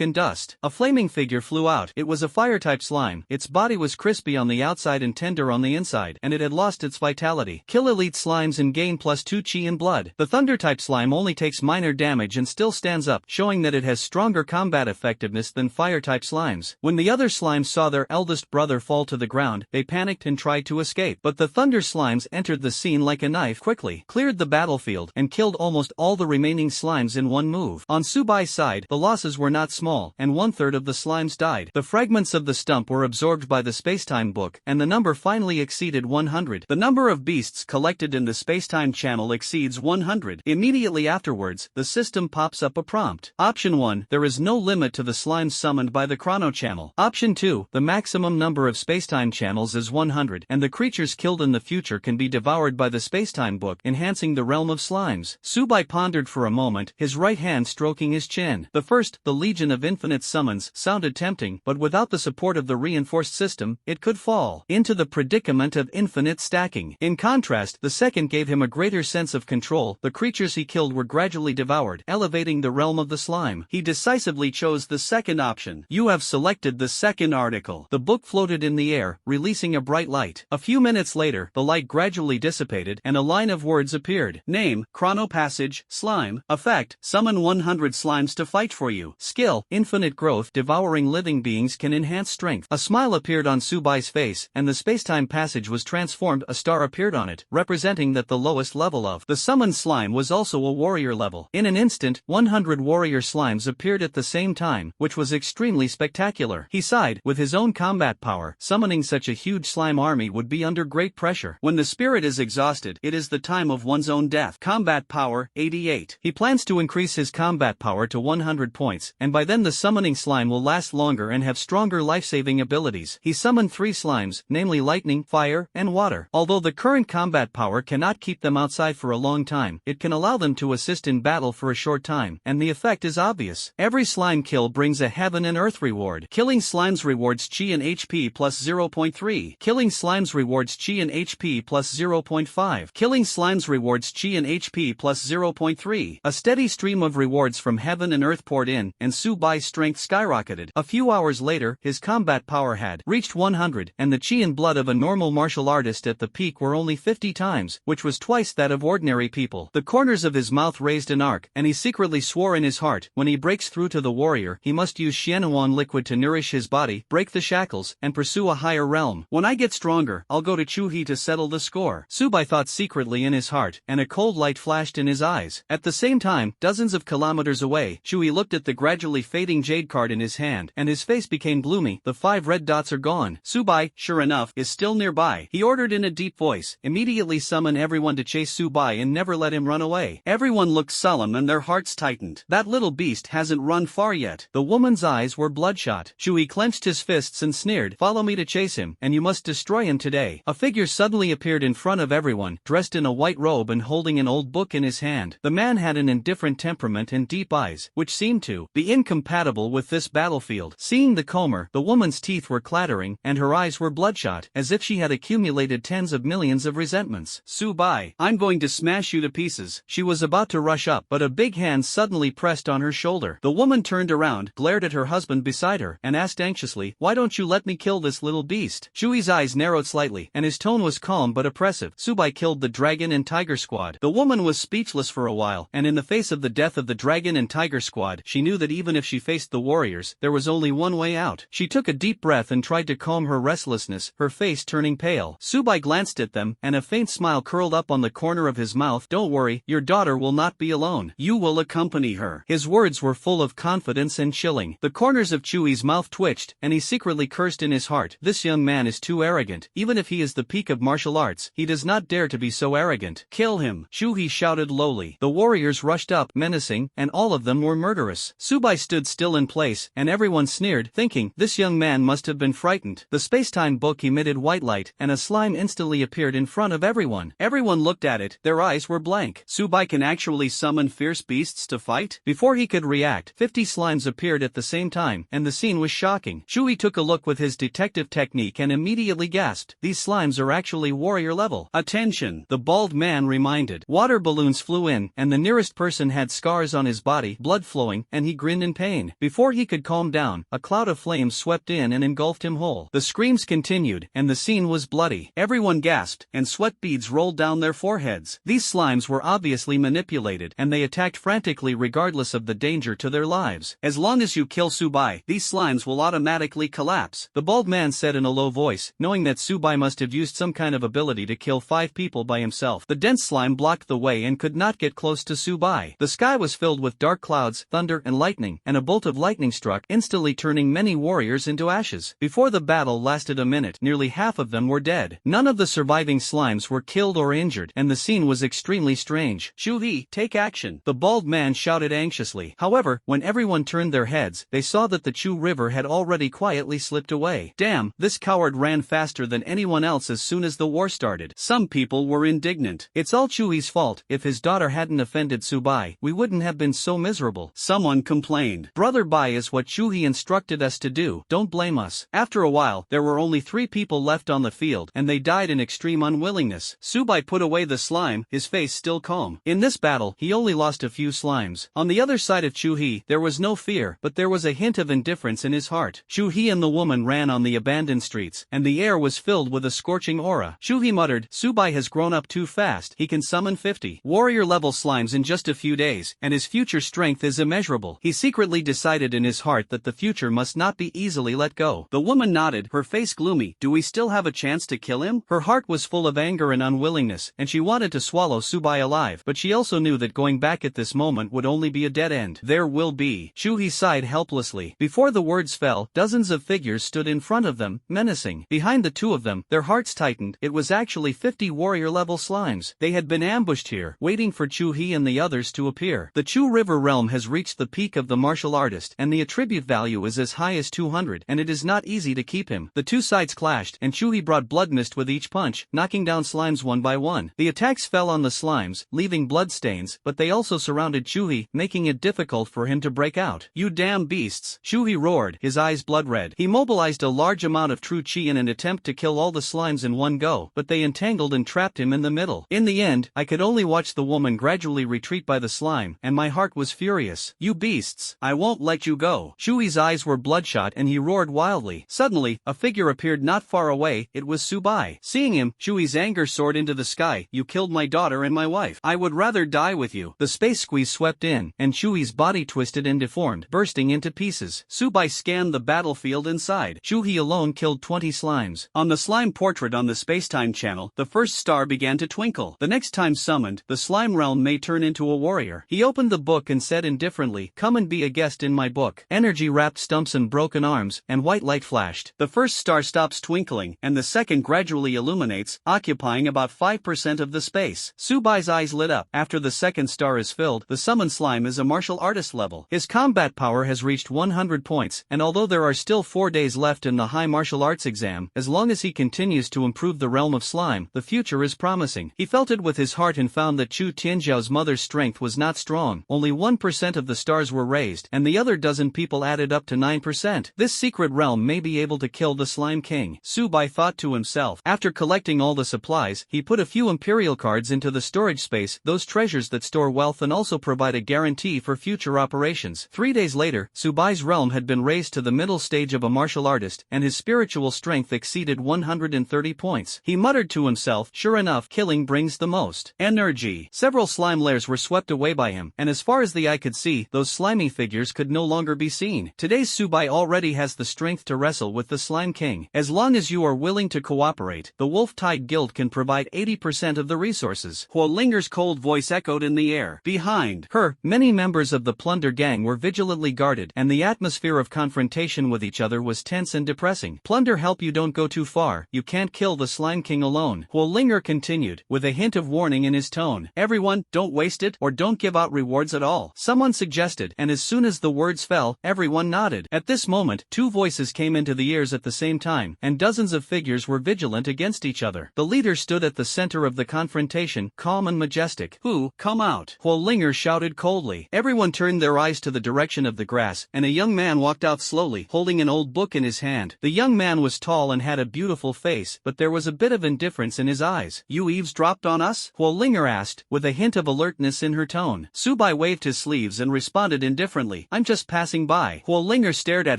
and dust. A flaming figure flew out. It was a fire-type slime. Its body was crispy on the outside and tender on the inside, and it had lost its vitality. Kill elite slimes and gain +2 chi and blood. The thunder-type slime only takes minor damage and still stands up, showing that it has stronger combat effectiveness than fire-type slimes. When the other slimes saw their eldest brother fall to the ground, they panicked and tried to escape. But the thunder slimes entered the scene like a knife, quickly cleared the battlefield, and killed almost all the remaining slimes in one move. On Subai's side, the losses were not small, and 1/3 of the slimes died. The fragments of the stump were absorbed by the spacetime book, and the number finally exceeded 100. The number of beasts collected in the spacetime channel exceeds 100. Immediately afterwards, the system pops up a prompt. Option 1, there is no limit to the slimes summoned by the chrono channel. Option 2, the maximum number of spacetime channels is 100, and the creatures killed in the future can be devoured by the spacetime book, enhancing the realm of slimes. Subai pondered for a moment, his right hand stroking his chin. The first, the Legion of Infinite Summons, sounded tempting, but without the support of the reinforced system, it could fall into the predicament of infinite stacking. In contrast, the second gave him a greater sense of control. The creatures he killed were gradually devoured, elevating the realm of the slime. He decisively chose the second option. You have selected the second article. The book floated in the air, releasing a bright light. A few minutes later, the light gradually dissipated, and a line of words appeared. Name, Chrono Passage, Slime. Effect, summon 100 slimes to fight for you. Skill, infinite growth. Devouring living beings can enhance strength. strength. A smile appeared on Subai's face, and the spacetime passage was transformed. A star appeared on it, representing that the lowest level of the summoned slime was also a warrior level. In an instant, 100 warrior slimes appeared at the same time, which was extremely spectacular. He sighed. With his own combat power, summoning such a huge slime army would be under great pressure. When the spirit is exhausted, it is the time of one's own death. Combat power, 88. He plans to increase his combat power to 100 points, and by then the summoning slime will last longer and have stronger life-saving abilities. He summoned 3 slimes, namely lightning, fire, and water. Although the current combat power cannot keep them outside for a long time, it can allow them to assist in battle for a short time, and the effect is obvious. Every slime kill brings a heaven and earth reward. Killing slimes rewards chi and HP plus 0.3. Killing slimes rewards chi and HP plus 0.5. Killing slimes rewards chi and HP plus 0.3. A steady stream of rewards from heaven and earth poured in, and Subai's strength skyrocketed. A few hours later, his combat power had reached 100, and the chi and blood of a normal martial artist at the peak were only 50 times, which was twice that of ordinary people. The corners of his mouth raised an arc, and he secretly swore in his heart, when he breaks through to the warrior, he must use Xianuan liquid to nourish his body, break the shackles, and pursue a higher realm. When I get stronger, I'll go to Chuhi to settle the score. Subai thought secretly in his heart, and a cold light flashed in his eyes. At the same time, dozens of kilometers away, Chuhi looked at the gradually fading jade card in his hand, and his face became gloomy. The 5 red dots are gone. Subai, sure enough, is still nearby. He ordered in a deep voice, immediately summon everyone to chase Subai and never let him run away. Everyone looked solemn and their hearts tightened. That little beast hasn't run far yet. The woman's eyes were bloodshot. Chuhi clenched his fists and sneered, follow me to chase him, and you must destroy him today. A figure suddenly appeared in front of everyone, dressed in a white robe and holding an old book in his hand. The man had an indifferent temperament and deep eyes, which seemed to be incompatible with this battlefield. Seeing the comer, the woman's teeth were clattering, and her eyes were bloodshot, as if she had accumulated tens of millions of resentments. Subai, I'm going to smash you to pieces. She was about to rush up, but a big hand suddenly pressed on her shoulder. The woman turned around, glared at her husband beside her, and asked anxiously, why don't you let me kill this little beast? Chui's eyes narrowed slightly, and his tone was calm but oppressive. Subai killed the dragon and tiger squad. The woman was speechless for a while, and in the face of the death of the dragon and tiger squad, she knew that even if she faced the warriors, there was only one way out. She took a deep breath and tried to calm her restlessness, her face turning pale. Subai glanced at them, and a faint smile curled up on the corner of his mouth. Don't worry, your daughter will not be alone. You will accompany her. His words were full of confidence and chilling. The corners of Chui's mouth twitched, and he secretly cursed in his heart. This young man is too arrogant. Even if he is the peak of martial arts, he does not dare to be so arrogant. Kill him, Chuhi shouted lowly. The warriors rushed up, menacing, and all of them were murderous. Subai stood still in place, and everyone sneered, thinking, this young man must have been frightened. The spacetime book emitted white light, and a slime instantly appeared in front of everyone. Everyone looked at it, their eyes were blank. Subai can actually summon fierce beasts to fight? Before he could react, 50 slimes appeared at the same time, and the scene was shocking. Chuhi took a look with his detective technique and immediately gasped, these slimes are actually warrior level. Attention, the bald man reminded. Water balloons flew in, and the nearest person had scars on his body, blood flowing, and he grinned in pain. Before he could calm down, a cloud of flames swept in and engulfed him whole. The screams continued, and the scene was bloody. Everyone gasped, and sweat beads rolled down their foreheads. These slimes were obviously manipulated, and they attacked frantically regardless of the danger to their lives. As long as you kill Subai, these slimes will automatically collapse, the bald man said in a low voice, knowing that Subai must have used some kind of ability to kill 5 people by himself. The dense slime blocked the way and could not get close to Subai. The sky was filled with dark clouds, thunder, and lightning, and a bolt of lightning struck, instantly turning many warriors into ashes. Before the battle lasted a minute, nearly half of them were dead. None of the surviving slimes were killed or injured, and the scene was extremely strange. Chuhi, take action, the bald man shouted anxiously. However, when everyone turned their heads, they saw that the Chu River had already quietly slipped away. Damn, this coward ran faster than anyone else as soon as the war started. Some people were indignant. It's all Chui's fault. If his daughter hadn't offended Subai, we wouldn't have been so miserable. Someone complained. Brother Bai is what Chuhi instructed us to do. Don't blame us. After a while, there were only 3 people left on the field, and they died in extreme unwillingness. Subai put away the slime, his face still calm. In this battle, he only lost a few slimes. On the other side of Chuhi, there was no fear, but there was a hint of indifference in his heart. Chuhi and the woman ran on the abandoned streets, and the air was filled with a scorching aura. Chuhi muttered, Subai has grown up too fast. He can summon 50 warrior-level slimes in just a few days, and his future strength is immeasurable. He secretly decided in his heart that the future must not be easily let let go. The woman nodded, her face gloomy. Do we still have a chance to kill him? Her heart was full of anger and unwillingness, and she wanted to swallow Subai alive, but she also knew that going back at this moment would only be a dead end. There will be. Shuhi sighed helplessly. Before the words fell, dozens of figures stood in front of them, menacing. Behind the two of them, their hearts tightened. It was actually 50 warrior-level slimes. They had been ambushed here, waiting for Chu-He and the others to appear. The Chu River realm has reached the peak of the martial artist, and the attribute value is as high as 200, and it is not easy to keep him. The two sides clashed, and Chu-He brought blood mist with each punch, knocking down slimes one by one. The attacks fell on the slimes, leaving bloodstains, but they also surrounded Chu-He, making it difficult for him to break out. You damn beasts! Chu-He roared, his eyes blood-red. He mobilized a large amount of true chi in an attempt to kill all the slimes in one go, but they entangled and trapped him in the middle. In the end, I could only watch the woman gradually retreat by the slime, and my heart was furious. You beasts! I won't let you go! Chu-He's eyes were bloodshot and he roared wildly. Suddenly, a figure appeared not far away. It was Subai. Seeing him, Chu-He's anger soared into the sky. You killed my daughter and my wife. I would rather die with you. The space squeeze swept in, and Chu-He's body twisted and deformed, bursting into pieces. Subai scanned the battlefield inside. Chu-He alone killed 20 slimes. On the slime portrait on the Spacetime channel, the first star began to twinkle. The next time summoned, the slime realm may turn into a warrior. He opened the book and said indifferently, come and be a guest in my book. Energy wrapped stumps and broken arms, and white light flashed. The first star stops twinkling, and the second gradually illuminates, occupying about 5% of the space. Subai's eyes lit up. After the second star is filled, the summoned slime is a martial artist level. His combat power has reached 100 points, and although there are still 4 days left in the high martial arts exam, as long as he continues to improve the realm of slime, the future is promising. He felt it with his heart and found that Chu Tianzhao's mother's strength was not strong. Only 1% of the stars were raised, and the other dozen people added up to 9%. This secret realm may be able to kill the Slime King. Subai thought to himself. After collecting all the supplies, he put a few imperial cards into the storage space, those treasures that store wealth and also provide a guarantee for future operations. 3 days later, Subai's realm had been raised to the middle stage of a martial artist, and his spiritual strength exceeded 130 points. He muttered to himself, sure enough, killing brings the most energy. Several slime layers were swept away by him, and as far as the eye could see, those slimy figures could no longer be seen. Today's Subai already has the strength to wrestle with the Slime King. As long as you are willing to cooperate, the Wolf Tide Guild can provide 80% of the resources. Huo Linger's cold voice echoed in the air. Behind her, many members of the Plunder Gang were vigilantly guarded, and the atmosphere of confrontation with each other was tense and depressing. Plunder, help, you don't go too far. You can't kill the Slime King alone. Huo Linger continued, with a hint of warning in his tone. Everyone, don't waste it, or don't give out rewards at all. Someone suggested, and as soon as the words fell, everyone nodded. At this moment, two voices came into the ears at the same time, and dozens of figures were vigilant against each other. The leader stood at the center of the confrontation, calm and majestic. Who, come out? Huo Linger shouted coldly. Everyone turned their eyes to the direction of the grass, and a young man walked out slowly, holding an old book in his hand. The young man was tall and had a beautiful face, but there was a bit of indifference in his eyes. You eavesdropped on us? Huo Linger asked, with a hint of alertness in her tone. Subai waved his sleeves and responded indifferently. I'm just passing by. Huo Linger stared at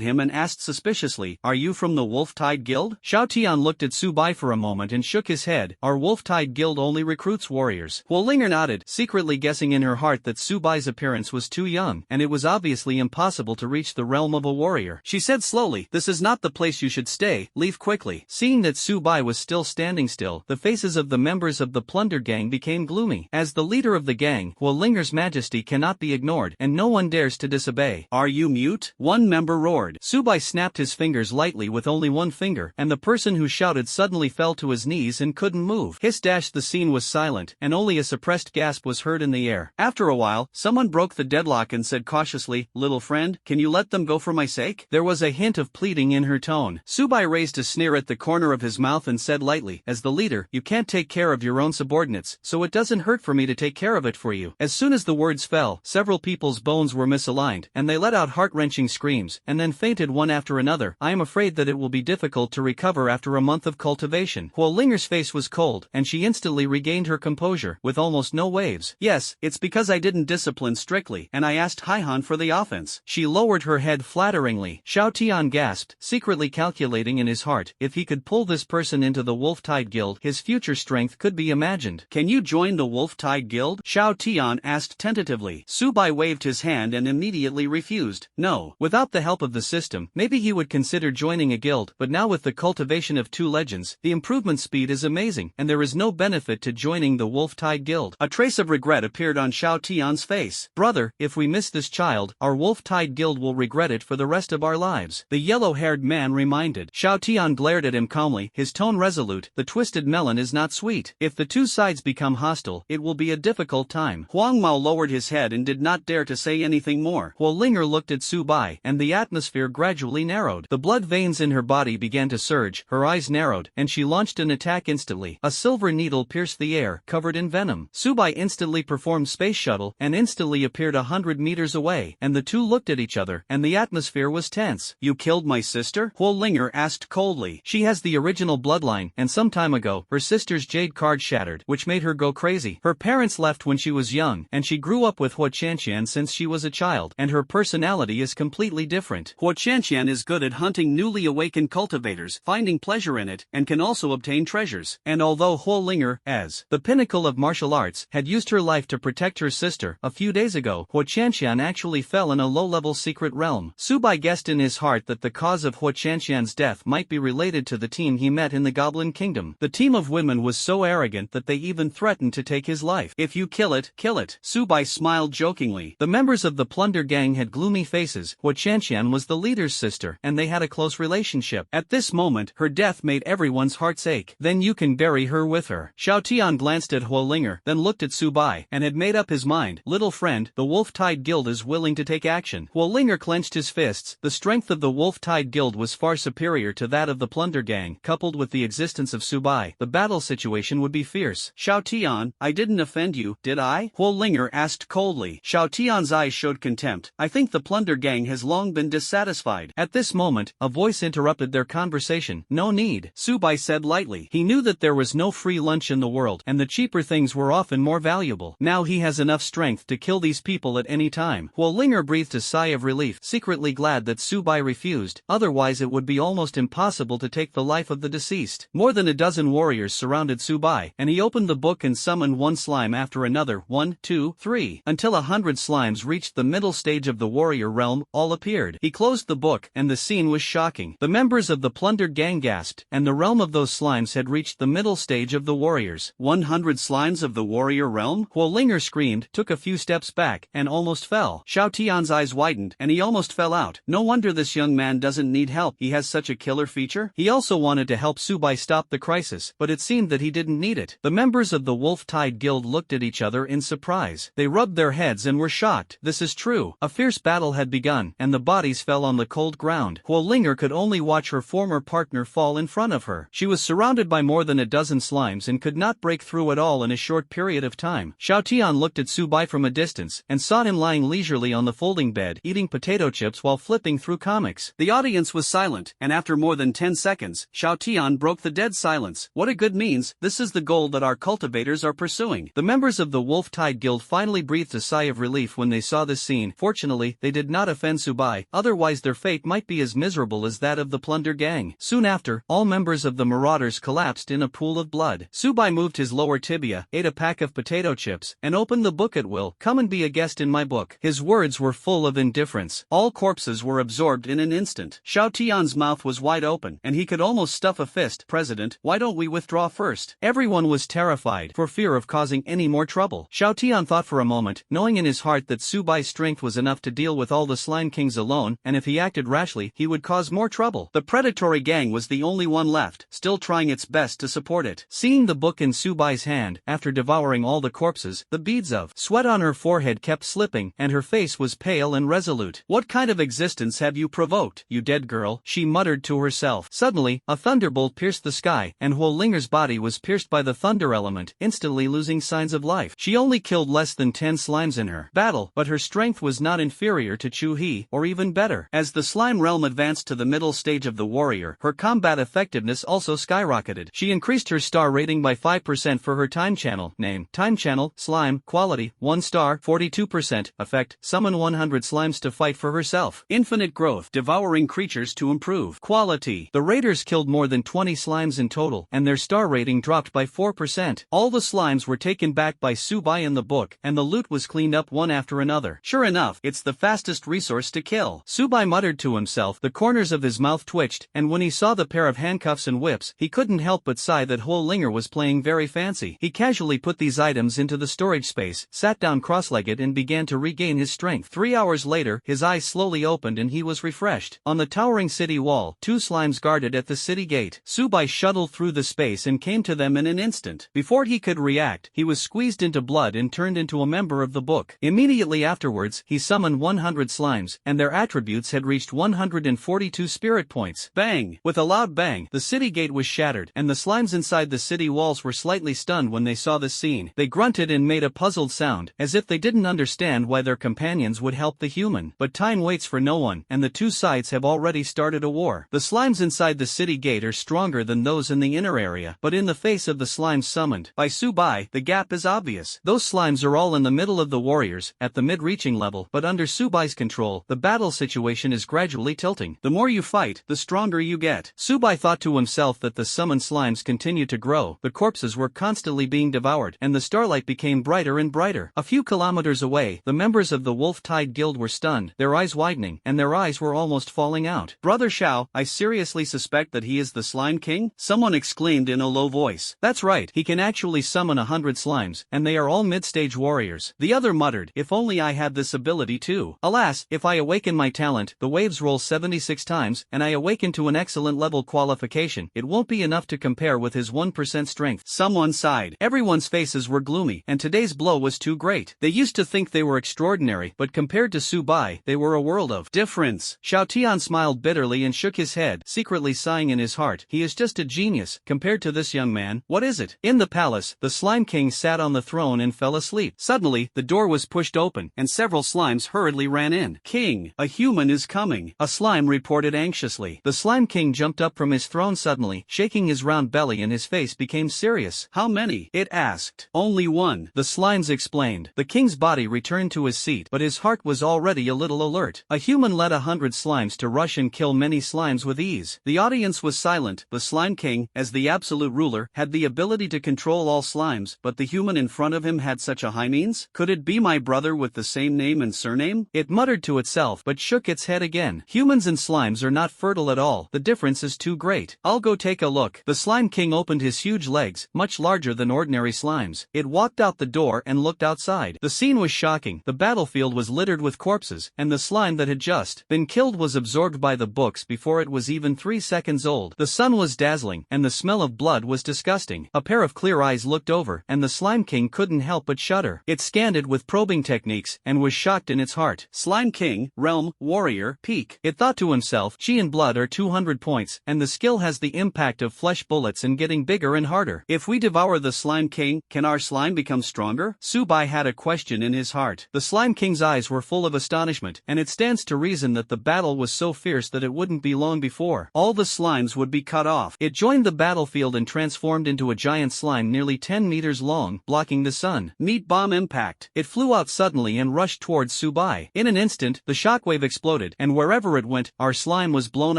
him and asked suspiciously, are you from the Wolf Tide Guild? Xiao Tian looked at Subai for a moment and shook his head. Our Wolf Tide Guild only recruits warriors. Huo Linger nodded, secretly guessing in her heart that Subai's appearance was too young, and it was obviously impossible to reach the realm of a warrior. She said slowly, this is not the place you should stay, leave quickly. Seeing that Subai was still standing still, the faces of the members of the Plunder Gang became gloomy. As the leader of the gang, Huo Linger's majesty cannot be ignored, and no one dares to disobey. Are you mute? One member roared. Subai snapped his fingers lightly with only one finger, and the person who shouted suddenly fell to his knees and couldn't move. Hiss dash, the scene was silent, and only a suppressed gasp was heard in the air. After a while, someone broke the deadlock and said cautiously, little friend, can you let them go for my sake? There was a hint of pleading in her tone. Subai raised a sneer at the corner of his mouth and said lightly, as the leader, you can't take care of your own subordinates, so it doesn't hurt for me to take care of it for you. As soon as the words fell, several people's bones were misaligned, and they let out heart-wrenching screams, and then fainted one after another. I am afraid that it will be difficult to recover after a month of cultivation. Huo Linger's face was cold, and she instantly regained her composure, with almost no waves. Yes, it's because I didn't discipline strictly, and I asked Haihan for the offense. She lowered her head flatteringly. Xiao Tian gasped, secretly calculating in his heart, if he could pull this person into the Wolf Tide Guild, his future strength could be imagined. Can you join the Wolf Tide Guild? Xiao Tian asked tentatively. Subai waved his hand and immediately refused. No. Without the help of the system, maybe Maybe he would consider joining a guild, but now with the cultivation of 2 legends, the improvement speed is amazing, and there is no benefit to joining the Wolf-Tide Guild. A trace of regret appeared on Xiao Tian's face. Brother, if we miss this child, our Wolf-Tide Guild will regret it for the rest of our lives, the yellow-haired man reminded. Xiao Tian glared at him calmly, his tone resolute. The twisted melon is not sweet. If the 2 sides become hostile, it will be a difficult time. Huang Mao lowered his head and did not dare to say anything more. Huo Linger looked at Su Bai, and the atmosphere gradually narrowed. The blood veins in her body began to surge, her eyes narrowed, and she launched an attack instantly. A silver needle pierced the air, covered in venom. Su Bai instantly performed space shuttle, and instantly appeared 100 meters away, and the 2 looked at each other, and the atmosphere was tense. You killed my sister? Huo Linger asked coldly. She has the original bloodline, and some time ago, her sister's jade card shattered, which made her go crazy. Her parents left when she was young, and she grew up with Huo Qianqian since she was a child, and her personality is completely different. Huo Qianqian is good at hunting newly awakened cultivators, finding pleasure in it, and can also obtain treasures. And although Huo Linger, as the pinnacle of martial arts, had used her life to protect her sister, a few days ago, Huo Qianqian actually fell in a low-level secret realm. Su Bai guessed in his heart that the cause of Huo Qianqian's death might be related to the team he met in the Goblin Kingdom. The team of women was so arrogant that they even threatened to take his life. If you kill it, kill it. Su Bai smiled jokingly. The members of the Plunder Gang had gloomy faces. Huo Qianqian was the leader's sister, and they had a close relationship. At this moment, her death made everyone's hearts ache. Then you can bury her with her. Xiao Tian glanced at Huo Linger, then looked at Su Bai, and had made up his mind. Little friend, the Wolf-Tide Guild is willing to take action. Huo Linger clenched his fists. The strength of the Wolf-Tide Guild was far superior to that of the Plunder Gang. Coupled with the existence of Su Bai, the battle situation would be fierce. Xiao Tian, I didn't offend you, did I? Huo Linger asked coldly. Xiao Tian's eyes showed contempt. I think the Plunder Gang has long been dissatisfied. At this moment, a voice interrupted their conversation. No need, Su Bai said lightly. He knew that there was no free lunch in the world, and the cheaper things were often more valuable. Now he has enough strength to kill these people at any time. Huo Linger breathed a sigh of relief, secretly glad that Su Bai refused, otherwise it would be almost impossible to take the life of the deceased. More than a dozen warriors surrounded Su Bai, and he opened the book and summoned one slime after another, 1, 2, 3, until 100 slimes reached the middle stage of the warrior realm. All appeared. He closed the book, and the scene was shocking. The members of the Plunder Gang gasped, and the realm of those slimes had reached the middle stage of the warriors. 100 slimes of the warrior realm? Huo Linger screamed, took a few steps back, and almost fell. Xiao Tian's eyes widened, and he almost fell out. No wonder this young man doesn't need help. He has such a killer feature. He also wanted to help Su Bai stop the crisis, but it seemed that he didn't need it. The members of the Wolf-Tide Guild looked at each other in surprise. They rubbed their heads and were shocked. This is true. A fierce battle had begun, and the bodies fell on the cold ground. Huo Linger could only watch her former partner fall in front of her. She was surrounded by more than a dozen slimes and could not break through at all in a short period of time. Xiao Tian looked at Su Bai from a distance, and saw him lying leisurely on the folding bed, eating potato chips while flipping through comics. The audience was silent, and after more than 10 seconds, Xiao Tian broke the dead silence. What a good means, this is the goal that our cultivators are pursuing. The members of the Wolf-Tide Guild finally breathed a sigh of relief when they saw this scene. Fortunately, they did not offend Su Bai, otherwise their fate might be as miserable as that of the Plunder Gang. Soon after, all members of the Marauders collapsed in a pool of blood. Su Bai moved his lower tibia, ate a pack of potato chips, and opened the book at will. Come and be a guest in my book. His words were full of indifference. All corpses were absorbed in an instant. Xiao Tian's mouth was wide open, and he could almost stuff a fist. President, why don't we withdraw first? Everyone was terrified, for fear of causing any more trouble. Xiao Tian thought for a moment, knowing in his heart that Su Bai's strength was enough to deal with all the Slime Kings alone, and if he acted rashly, he would cause more trouble. The predatory gang was the only one left, still trying its best to support it. Seeing the book in Su Bai's hand, after devouring all the corpses, the beads of sweat on her forehead kept slipping, and her face was pale and resolute. What kind of existence have you provoked, you dead girl? She muttered to herself. Suddenly, a thunderbolt pierced the sky, and Huo Linger's body was pierced by the thunder element, instantly losing signs of life. She only killed less than 10 slimes in her battle, but her strength was not inferior to Chu He, or even better. As the slime realm advanced to the middle stage of the warrior, her combat effectiveness also skyrocketed. She increased her star rating by 5% for her time channel. Name: Time Channel, Slime, Quality, 1 star, 42%, Effect, summon 100 slimes to fight for herself. Infinite growth, devouring creatures to improve. Quality. The raiders killed more than 20 slimes in total, and their star rating dropped by 4%. All the slimes were taken back by Su Bai in the book, and the loot was cleaned up one after another. Sure enough, it's the fastest resource to kill. Su Bai muttered to himself, the corners of his mouth twitched, and when he saw the pair of handcuffs and whips, he couldn't help but sigh that Ho Linger was playing very fancy. He casually put these items into the storage space, sat down cross-legged and began to regain his strength. 3 hours later, his eyes slowly opened and he was refreshed. On the towering city wall, 2 slimes guarded at the city gate. Subai shuttled through the space and came to them in an instant. Before he could react, he was squeezed into blood and turned into a member of the book. Immediately afterwards, he summoned 100 slimes, and their attributes had reached 142 spirit points. Bang! With a loud bang, the city gate was shattered, and the slimes inside the city walls were slightly stunned when they saw this scene. They grunted and made a puzzled sound, as if they didn't understand why their companions would help the human. But time waits for no one, and the 2 sides have already started a war. The slimes inside the city gate are stronger than those in the inner area, but in the face of the slimes summoned by Subai, the gap is obvious. Those slimes are all in the middle of the warriors, at the mid-reaching level, but under Subai's control, the battle situation is gradually tilting. The more you fight, the stronger you get. Subai thought to himself that the summoned slimes continued to grow, the corpses were constantly being devoured, and the starlight became brighter and brighter. A few kilometers away, the members of the Wolf-Tide Guild were stunned, their eyes widening, and their eyes were almost falling out. Brother Shao, I seriously suspect that he is the Slime King? Someone exclaimed in a low voice. That's right, he can actually summon 100 slimes, and they are all mid-stage warriors. The other muttered, if only I had this ability too. Alas, if I awaken my talent, the waves roll 76 times, and I awaken to an excellent level qualification, it won't be enough to compare with his 1% strength. Someone sighed. Everyone's faces were gloomy, and today's blow was too great. They used to think they were extraordinary, but compared to Subai, they were a world of difference. Xiao Tian smiled bitterly and shook his head, secretly sighing in his heart. He is just a genius, compared to this young man. What is it? In the palace, the Slime King sat on the throne and fell asleep. Suddenly, the door was pushed open, and several slimes hurriedly ran in. King, a human is coming, a slime reported anxiously. The Slime King jumped up from his throne suddenly, shaking his round belly, and his face became serious. How many? It asked. Only one, the slimes explained. The king's body returned to his seat, but his heart was already a little alert. A human led 100 slimes to rush and kill many slimes with ease. The audience was silent. The Slime King, as the absolute ruler, had the ability to control all slimes, but the human in front of him had such a high means? Could it be my brother with the same name and surname? It muttered to itself, but shook its head again. Humans and slimes are not fertile at all. The difference is too great. I'll go take a look. The Slime King opened his huge legs, much larger than ordinary slimes. It walked out the door and looked outside. The scene was shocking. The battlefield was littered with corpses, and the slime that had just been killed was absorbed by the books before it was even 3 seconds old. The sun was dazzling, and the smell of blood was disgusting. A pair of clear eyes looked over, and the Slime King couldn't help but shudder. It scanned it with probing techniques, and was shocked in its heart. Slime King, realm, warrior, peak. It thought to himself, chi and blood are 200 points, and the skill has the impact of flesh bullets and getting bigger and harder. If we devour the Slime King, can our slime become stronger? Subai had a question in his heart. The Slime King's eyes were full of astonishment, and it stands to reason that the battle was so fierce that it wouldn't be long before all the slimes would be cut off. It joined the battlefield and transformed into a giant slime nearly 10 meters long, blocking the sun. Meat bomb impact. It flew out suddenly and rushed towards Subai. In an instant, the shockwave exploded, and wherever it went, our slime was blown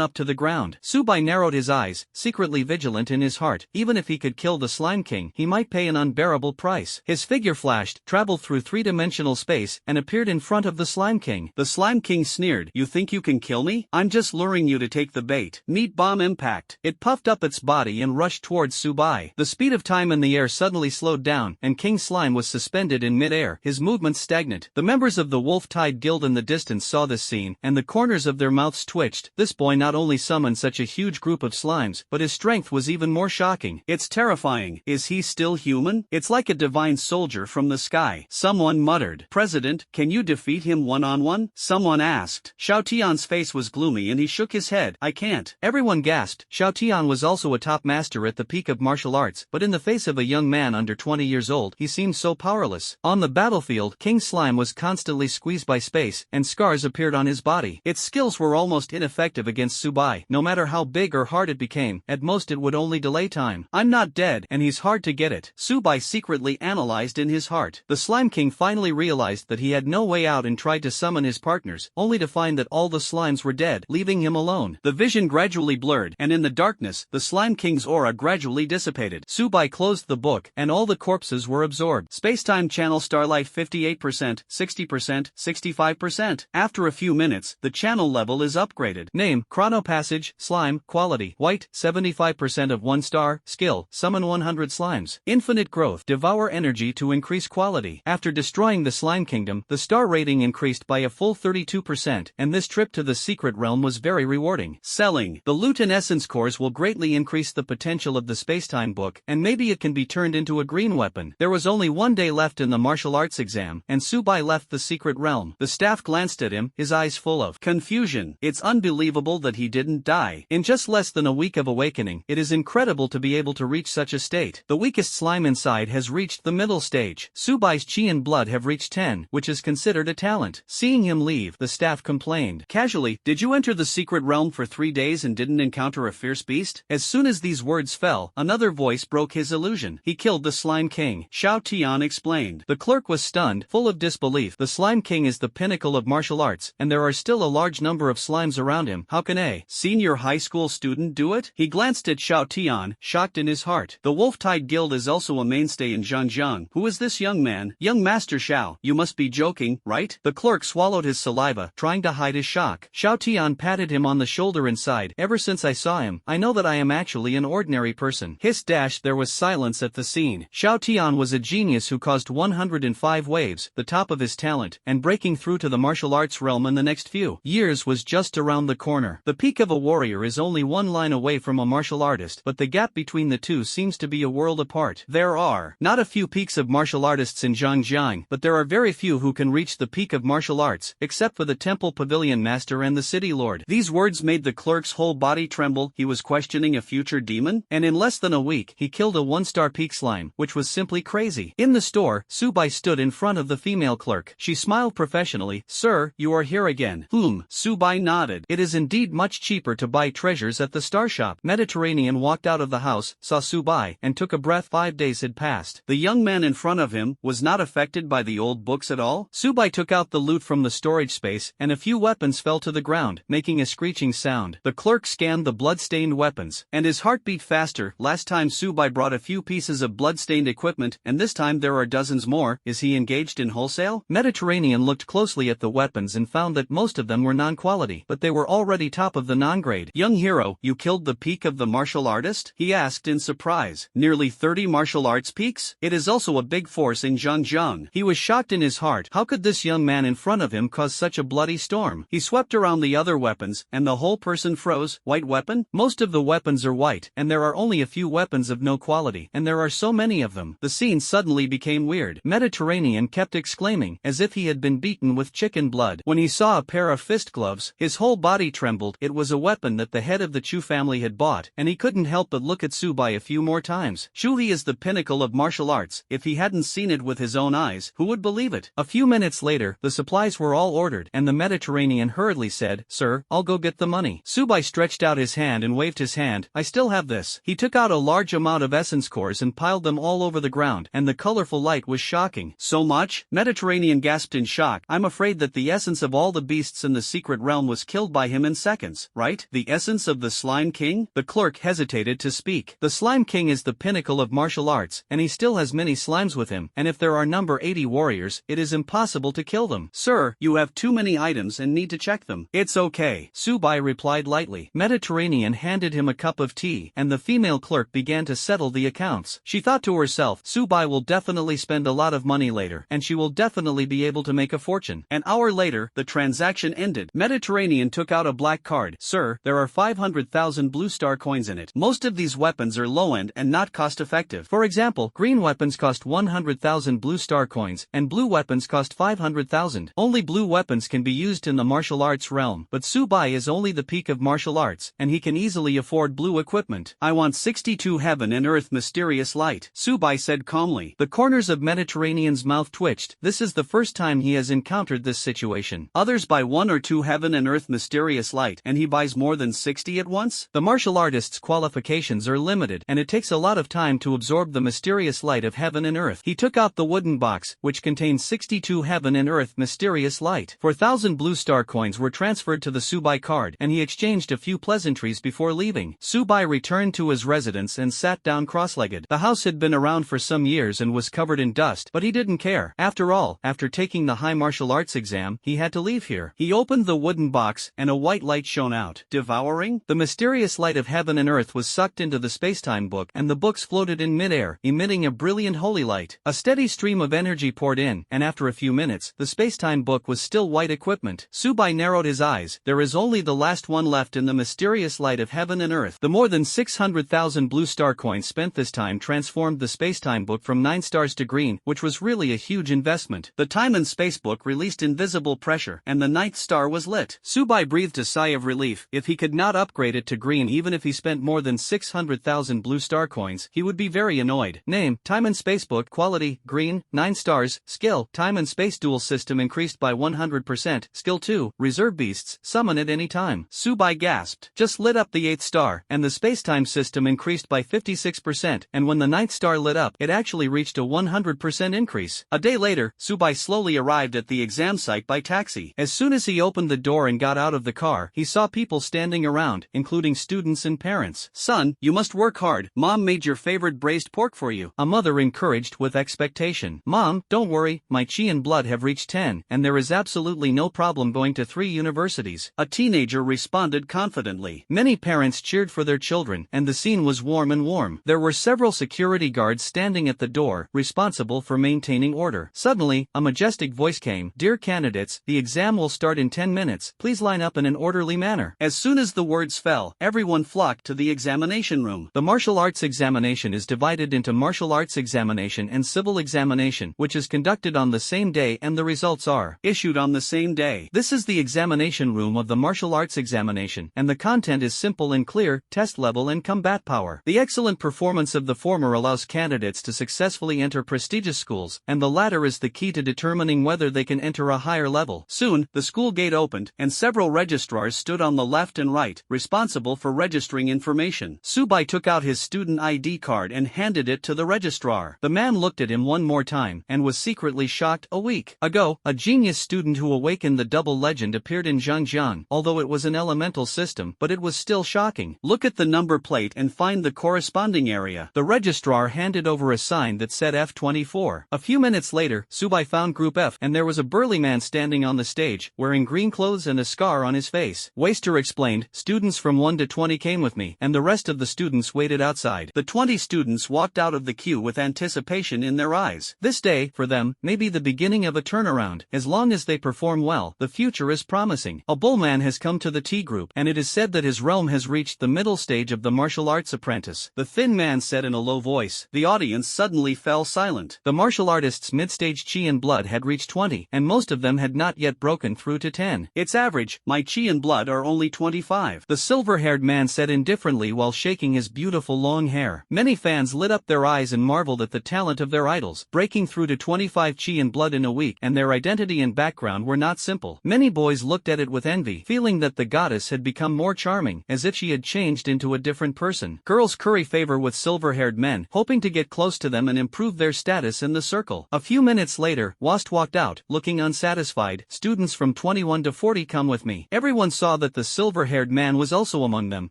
up to the ground. Subai narrowed his eyes, secretly vigilant in his heart. Even if he could kill the Slime King, he might pay an unbearable price. His figure flashed, traveled through 3-dimensional space, and appeared in front of the Slime King. The Slime King sneered, "You think you can kill me? I'm just luring you to take the bait." Meat bomb impact. It puffed up its body and rushed towards Subai. The speed of time in the air suddenly slowed down, and King Slime was suspended in mid-air, his movements stagnant. The members of the Wolf-Tide Guild in the distance saw this scene, and the corners of their mouths twitched. This boy not only summoned such a huge group of slimes, but his strength was even more shocking. It's terrifying. Is he still human? It's like a divine soldier from the sky. Someone muttered. President, can you defeat him one-on-one? Someone asked. Xiao Tian's face was gloomy and he shook his head. I can't. Everyone gasped. Xiao Tian was also a top master at the peak of martial arts, but in the face of a young man under 20 years old, he seemed so powerless. On the battlefield, King Slime was constantly squeezed by space, and scars appeared on his body. Its skills were almost ineffective against Subai. No matter how big or hard it became, at most it would only delay time. I'm not dead, and he's hard to get it. Subai secretly analyzed in his heart. The Slime King finally realized that he had no way out and tried to summon his partners, only to find that all the slimes were dead, leaving him alone. The vision gradually blurred, and in the darkness, the Slime King's aura gradually dissipated. Subai closed the book, and all the corpses were absorbed. Spacetime channel starlight 58%, 60%, 65%. After a few minutes, the channel level is upgraded. Name, Chronopassage, Slime, Quality, White, 75% of 1 star, Skill, Summon 100 slimes. Infinite Growth, Devour energy to increase quality. After destroying the slime kingdom, the star rating increased by a full 32%, and this trip to the secret realm was very rewarding. Selling, the loot and essence cores will greatly increase the potential of the spacetime book, and maybe it can be turned into a green weapon. There was only 1 day left in the martial arts exam, and Subai left the secret realm. The staff glanced at him, his eyes full of confusion. It's unbelievable that he didn't die. In just less than a week of awakening, it is incredible to be able to reach such a state. The weakest slime inside has reached the middle stage. Subai's chi and blood have reached 10, which is considered a talent. Seeing him leave, the staff complained casually, "Did you enter the secret realm for 3 days and didn't encounter a fierce beast?" As soon as these words fell, another voice broke his illusion. "He killed the Slime King," Xiao Tian explained. The clerk was stunned, full of disbelief. The Slime King is the pinnacle of martial arts, and there are still a large number of slimes around him. How can a senior high school student do it? He glanced at Xiao Tian, shocked in his heart. The Wolf-Tide Guild is also a mainstay in Zhangjiang. Who is this young man? Young Master Xiao, you must be joking, right? The clerk swallowed his saliva, trying to hide his shock. Xiao Tian patted him on the shoulder and sighed. "Ever since I saw him, I know that I am actually an ordinary person." Hiss dash. There was silence at the scene. Xiao Tian was a genius who caused 105 waves, the top of his talent, and breaking through to the martial arts realm in the next few years was just around the corner. The peak of a warrior is only 1 line away from a martial artist, but the gap between the two seems to be a world apart. There are not a few peaks of martial artists in Zhangjiang, but there are very few who can reach the peak of martial arts, except for the temple pavilion master and the city lord. These words made the clerk's whole body tremble. He was questioning a future demon, and in less than a week, he killed a 1-star peak slime, which was simply crazy. In the store, Subai stood in front of the female clerk. She smiled professionally. "Sir, you are here again." Subai nodded. "It is indeed much cheaper to buy treasures at the star shop." Mediterranean walked out of the house, saw Subai, and took a breath. 5 days had passed. The young man in front of him was not affected by the old books at all. Subai took out the loot from the storage space, and a few weapons fell to the ground, making a screeching sound. The clerk scanned the blood-stained weapons, and his heart beat faster. Last time Subai brought a few pieces of blood-stained equipment, and this time there are dozens more. Is he engaged in wholesale? Mediterranean looked closely at the weapons and found that most of them were non-quality, but they were already top of the non-grade. "Young hero, you killed the peak of the martial artist?" he asked in surprise. "Nearly 30 martial arts peaks? It is also a big force in Zhangjiang." He was shocked in his heart. How could this young man in front of him cause such a bloody storm? He swept around the other weapons, and the whole person froze. White weapon? Most of the weapons are white, and there are only a few weapons of no quality, and there are so many of them. The scene suddenly became weird. Mediterranean kept exclaiming, as if he had been beaten with chicken blood. When he saw a pair of fist gloves, his whole body trembled. It was a weapon that the head of the Chu family had bought, and he couldn't help but look at Subai a few more times. Shuhi is the pinnacle of martial arts. If he hadn't seen it with his own eyes, who would believe it? A few minutes later, the supplies were all ordered, and the Mediterranean hurriedly said, "Sir, I'll go get the money." Subai stretched out his hand and waved his hand. "I still have this." He took out a large amount of essence cores and piled them all over the ground, and the colorful light was shocking. "So much?" Mediterranean gasped in shock. "I'm afraid that the essence of all the beasts in the secret realm was killed by him in seconds, right? The essence of the Slime King?" The clerk hesitated to speak. "The Slime King is the pinnacle of martial arts, and he still has many slimes with him, and if there are number 80 warriors, it is impossible to kill them." "Sir, you have too many items and need to check them." "It's okay," Subai replied lightly. Mediterranean handed him a cup of tea, and the female clerk began to settle the accounts. She thought to herself, Subai will definitely spend a lot of money later, and she will definitely be able to make a fortune. An hour later, the transaction ended. Mediterranean took out a black card. "Sir, there are 500,000 blue star coins in it. Most of these weapons are low-end and not cost-effective. For example, green weapons cost 100,000 blue star coins, and blue weapons cost 500,000. Only blue weapons can be used in the martial arts realm, but Subai is only the peak of martial arts, and he can easily afford blue equipment. I want 62 heaven and earth mysterious light," Subai said calmly. The corners of Mediterranean's mouth twitched. This is the first time he has encountered this situation. Others buy 1 or 2 heaven and earth mysterious light, and he buys more than 60 at once? The martial artist's qualifications are limited, and it takes a lot of time to absorb the mysterious light of heaven and earth. He took out the wooden box, which contained 62 heaven and earth mysterious light. 4,000 blue star coins were transferred to the Subai card, and he exchanged a few pleasantries before leaving. Subai returned to his residence and sat down cross-legged. The house had been around for some years and was covered in dust, but he didn't care. After all, after taking the high martial arts exam, he had to leave here. He opened the wooden box, and a white light shone out. Devouring? The mysterious light of heaven and earth was sucked into the spacetime book, and the books floated in midair, emitting a brilliant holy light. A steady stream of energy poured in, and after a few minutes, the spacetime book was still white equipment. Subai narrowed his eyes. There is only the last one left in the mysterious light of heaven and earth. The more than 600,000 blue star coins spent this time transformed the spacetime book from 9 stars to green, which was really a huge investment. The time and space book released invisible pressure, and the 9th star was lit. Subai breathed a sigh of relief. If he could not upgrade it to green even if he spent more than 600,000 blue star coins, he would be very annoyed. Name, time and space book, quality, green, 9 stars, skill, time and space dual system increased by 100%, skill 2, reserve beasts, summon at any time. Subai gasped. Just lit up the 8th star, and the spacetime system increased by 56%, and when the 9th star lit up, it actually reached a 100% increase. A day later, Subai slowly arrived at the exam site by taxi. As soon as he opened the door and got out of the car, he saw people standing around, including students and parents. Son, you must work hard. Mom made your favorite braised pork for you, a mother encouraged with expectation. Mom, don't worry, my chi and blood have reached 10, and there is absolutely no problem going to 3 universities. A teenager responded confidently. Many parents cheered for their children, and the scene was warm and warm. There were several security guards standing at the door, responsible for maintaining order. Suddenly, a majestic voice came. Dear candidates, the exam will start in 10 minutes. Please line up in an orderly manner. As soon as the words fell, everyone flocked to the examination room. The martial arts examination is divided into martial arts examination and civil examination, which is conducted on the same day and the results are issued on the same day. This is the examination room of the martial arts examination, and the content is simple and clear: test level and combat power. The excellent performance of the former allows candidates to successfully enter prestigious schools, and the latter is the key to determining whether they can enter a higher level. Soon, the school gate opened, and several registrars stood on the left and right, responsible for registering information. Subai took out his student ID card and handed it to the registrar. The man looked at him one more time, and was secretly shocked. A week ago, a genius student who awakened the double legend appeared in Zhangjiang, although it was an elemental system, but it was still shocking. Look at the number plate and find the corresponding area. The registrar handed over a sign that said F24. A few minutes later, Subai found Group F, and there was a burly man standing on the stage, wearing green clothes and a scar on his face. Waster explained, students from 1 to 20 came with me, and the rest of the students waited outside. The 20 students walked out of the queue with anticipation in their eyes. This day, for them, may be the beginning of a turnaround. As long as they perform well, the future is promising. A bullman has come to the T group, and it is said that his realm has reached the middle stage of the martial arts apprentice. The thin man said in a low voice. The audience suddenly fell silent. The martial artist's mid-stage chi and blood had reached 20, and most of them had not yet broken through to 10. It's average, my chi and blood are only 25. The silver-haired man said indifferently while shaking his beautiful long hair. Many fans lit up their eyes and marveled at the talent of their idols, breaking through to 25 chi and blood in a week, and their identity and background were not simple. Many boys looked at it with envy, feeling that the goddess had become more charming, as if she had changed into a different person. Girls curry favor with silver-haired men, hoping to get close to them and improve their status in the circle. A few minutes later, Wast walked out, looking unsatisfied. Students from 21 to 40 come with me. Everyone saw that the silver-haired man was also among them,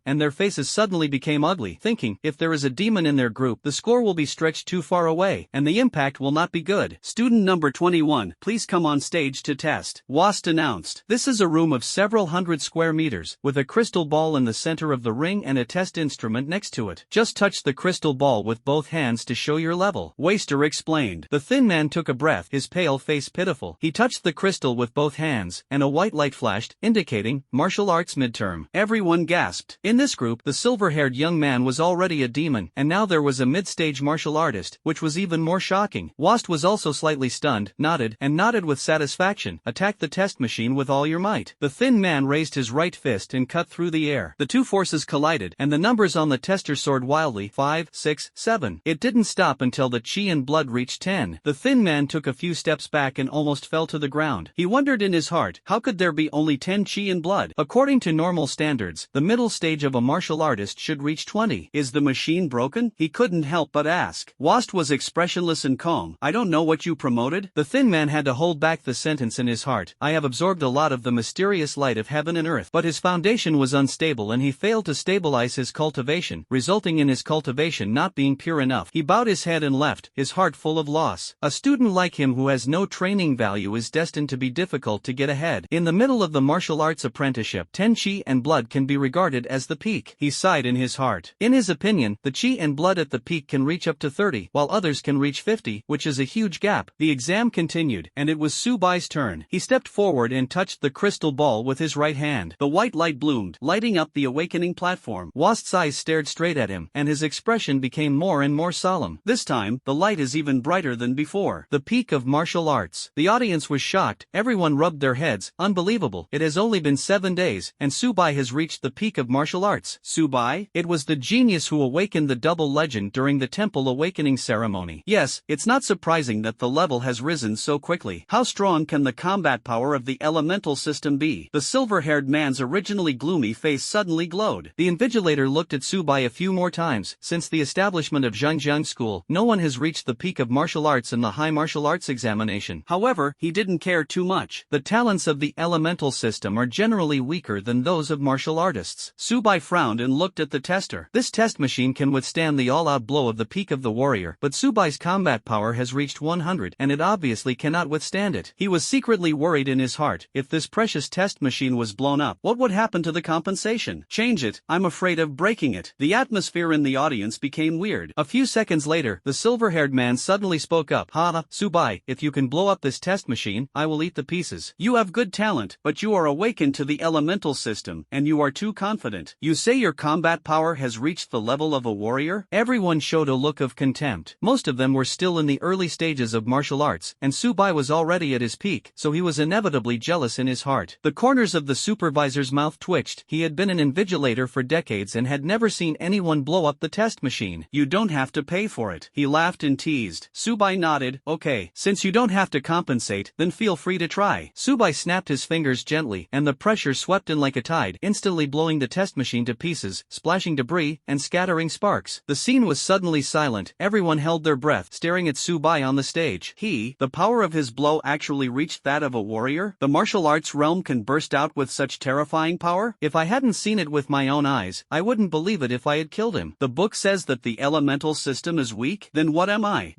and their faces suddenly became ugly, thinking, if there is a demon in their group, the score will be stretched too far away, and the impact will not be good. Student number 21, please come on stage to test. Wast announced. This is a room of several hundred square meters, with a crystal ball in the center of the ring and a test instrument next to it. Just touch the crystal ball with both hands to show your level. Waster explained. The thin man took a breath, his pale face pitiful. He touched the crystal with both hands, and a white light flashed, indicating martial arts midterm. Everyone gasped. In this group, the silver-haired young man was already a demon, and now there was a mid-stage martial artist, which was even more shocking. Wast was also slightly stunned, nodded with satisfaction. Attack the test machine with all your might. The thin man raised his right fist and cut through the air. The two forces collided, and the numbers on the tester soared wildly. 5, 6, 7. It didn't stop until the chi and blood reached 10. The thin man took a few steps back and almost fell to the ground. He wondered in his heart, how could there be only 10 chi and blood? According to normal standards, the middle stage of a martial artist should reach 20. Is the machine broken? He couldn't help but ask. Wast was expressionless and calm. I don't know what you promoted. The thin man had to hold back the sentence in his heart. I have absorbed a lot of the mysterious light of heaven and earth, but his foundation was unstable and he failed to stabilize his cultivation, resulting in his cultivation not being pure enough. He bowed his head and left, his heart full of loss. A student like him who has no training value is destined to be difficult to get ahead. In the middle of the martial arts apprenticeship, 10 chi and blood can be regarded as the peak. He sighed in his heart. In his opinion, the chi and blood at the peak can reach up to 30, while others can reach 50, which is a huge gap. The exam continued, and it was Subai's turn. He stepped forward and touched the crystal ball with his right hand. The white light bloomed, lighting up the awakening platform. Wast's eyes stared straight at him, and his expression became more and more solemn. This time, the light is even brighter than before. The peak of martial arts. The audience was shocked. Everyone rubbed their heads. Unbelievable. It has only been 7 days, and Subai has reached the peak of martial arts. Subai? It was the genius who awakened the double legend during the temple awakening ceremony. Yes, it's not surprising that the level has risen so quickly. How strong can the combat power of the elemental system be? The silver-haired man's originally gloomy face suddenly glowed. The invigilator looked at Subai a few more times. Since the establishment of Zhangjiang School, no one has reached the peak of martial arts in the high martial arts examination. However, he didn't care too much. The talents of the elemental system are generally weaker than those of martial artists. Subai frowned and looked at the tester. This test machine can withstand the all-out blow of the peak of the warrior, but Subai's combat power has reached 100, and it obviously cannot withstand it. He was secretly worried in his heart. If this precious test machine was blown up, what would happen to the compensation? Change it. I'm afraid of breaking it. The atmosphere in the audience became weird. A few seconds later, the silver-haired man suddenly spoke up. Ha, Subai, if you can blow up this test machine, I will eat the pieces. You have good talent, but you are awakened to the elemental system, and you are too confident. You say your combat power has reached the level of a warrior? Everyone showed a look of contempt. Most of them were still in the early stages of martial arts, and Subai was already at his peak, so he was inevitably jealous in his heart. The corners of the supervisor's mouth twitched. He had been an invigilator for decades and had never seen anyone blow up the test machine. You don't have to pay for it. He laughed and teased. Subai nodded. Okay, since you don't have to compensate, then feel free to try. Subai snapped his fingers gently, and the pressure swept in like a tide, instantly blowing the test machine to pieces, splashing debris, and scattering sparks. The scene was suddenly silent. Everyone held their breath, staring at Subai on the stage. The power of his blow actually reached that of a warrior? The martial arts realm can burst out with such terrifying power? If I hadn't seen it with my own eyes, I wouldn't believe it if I had killed him. The book says that the elemental system is weak? Then what am I?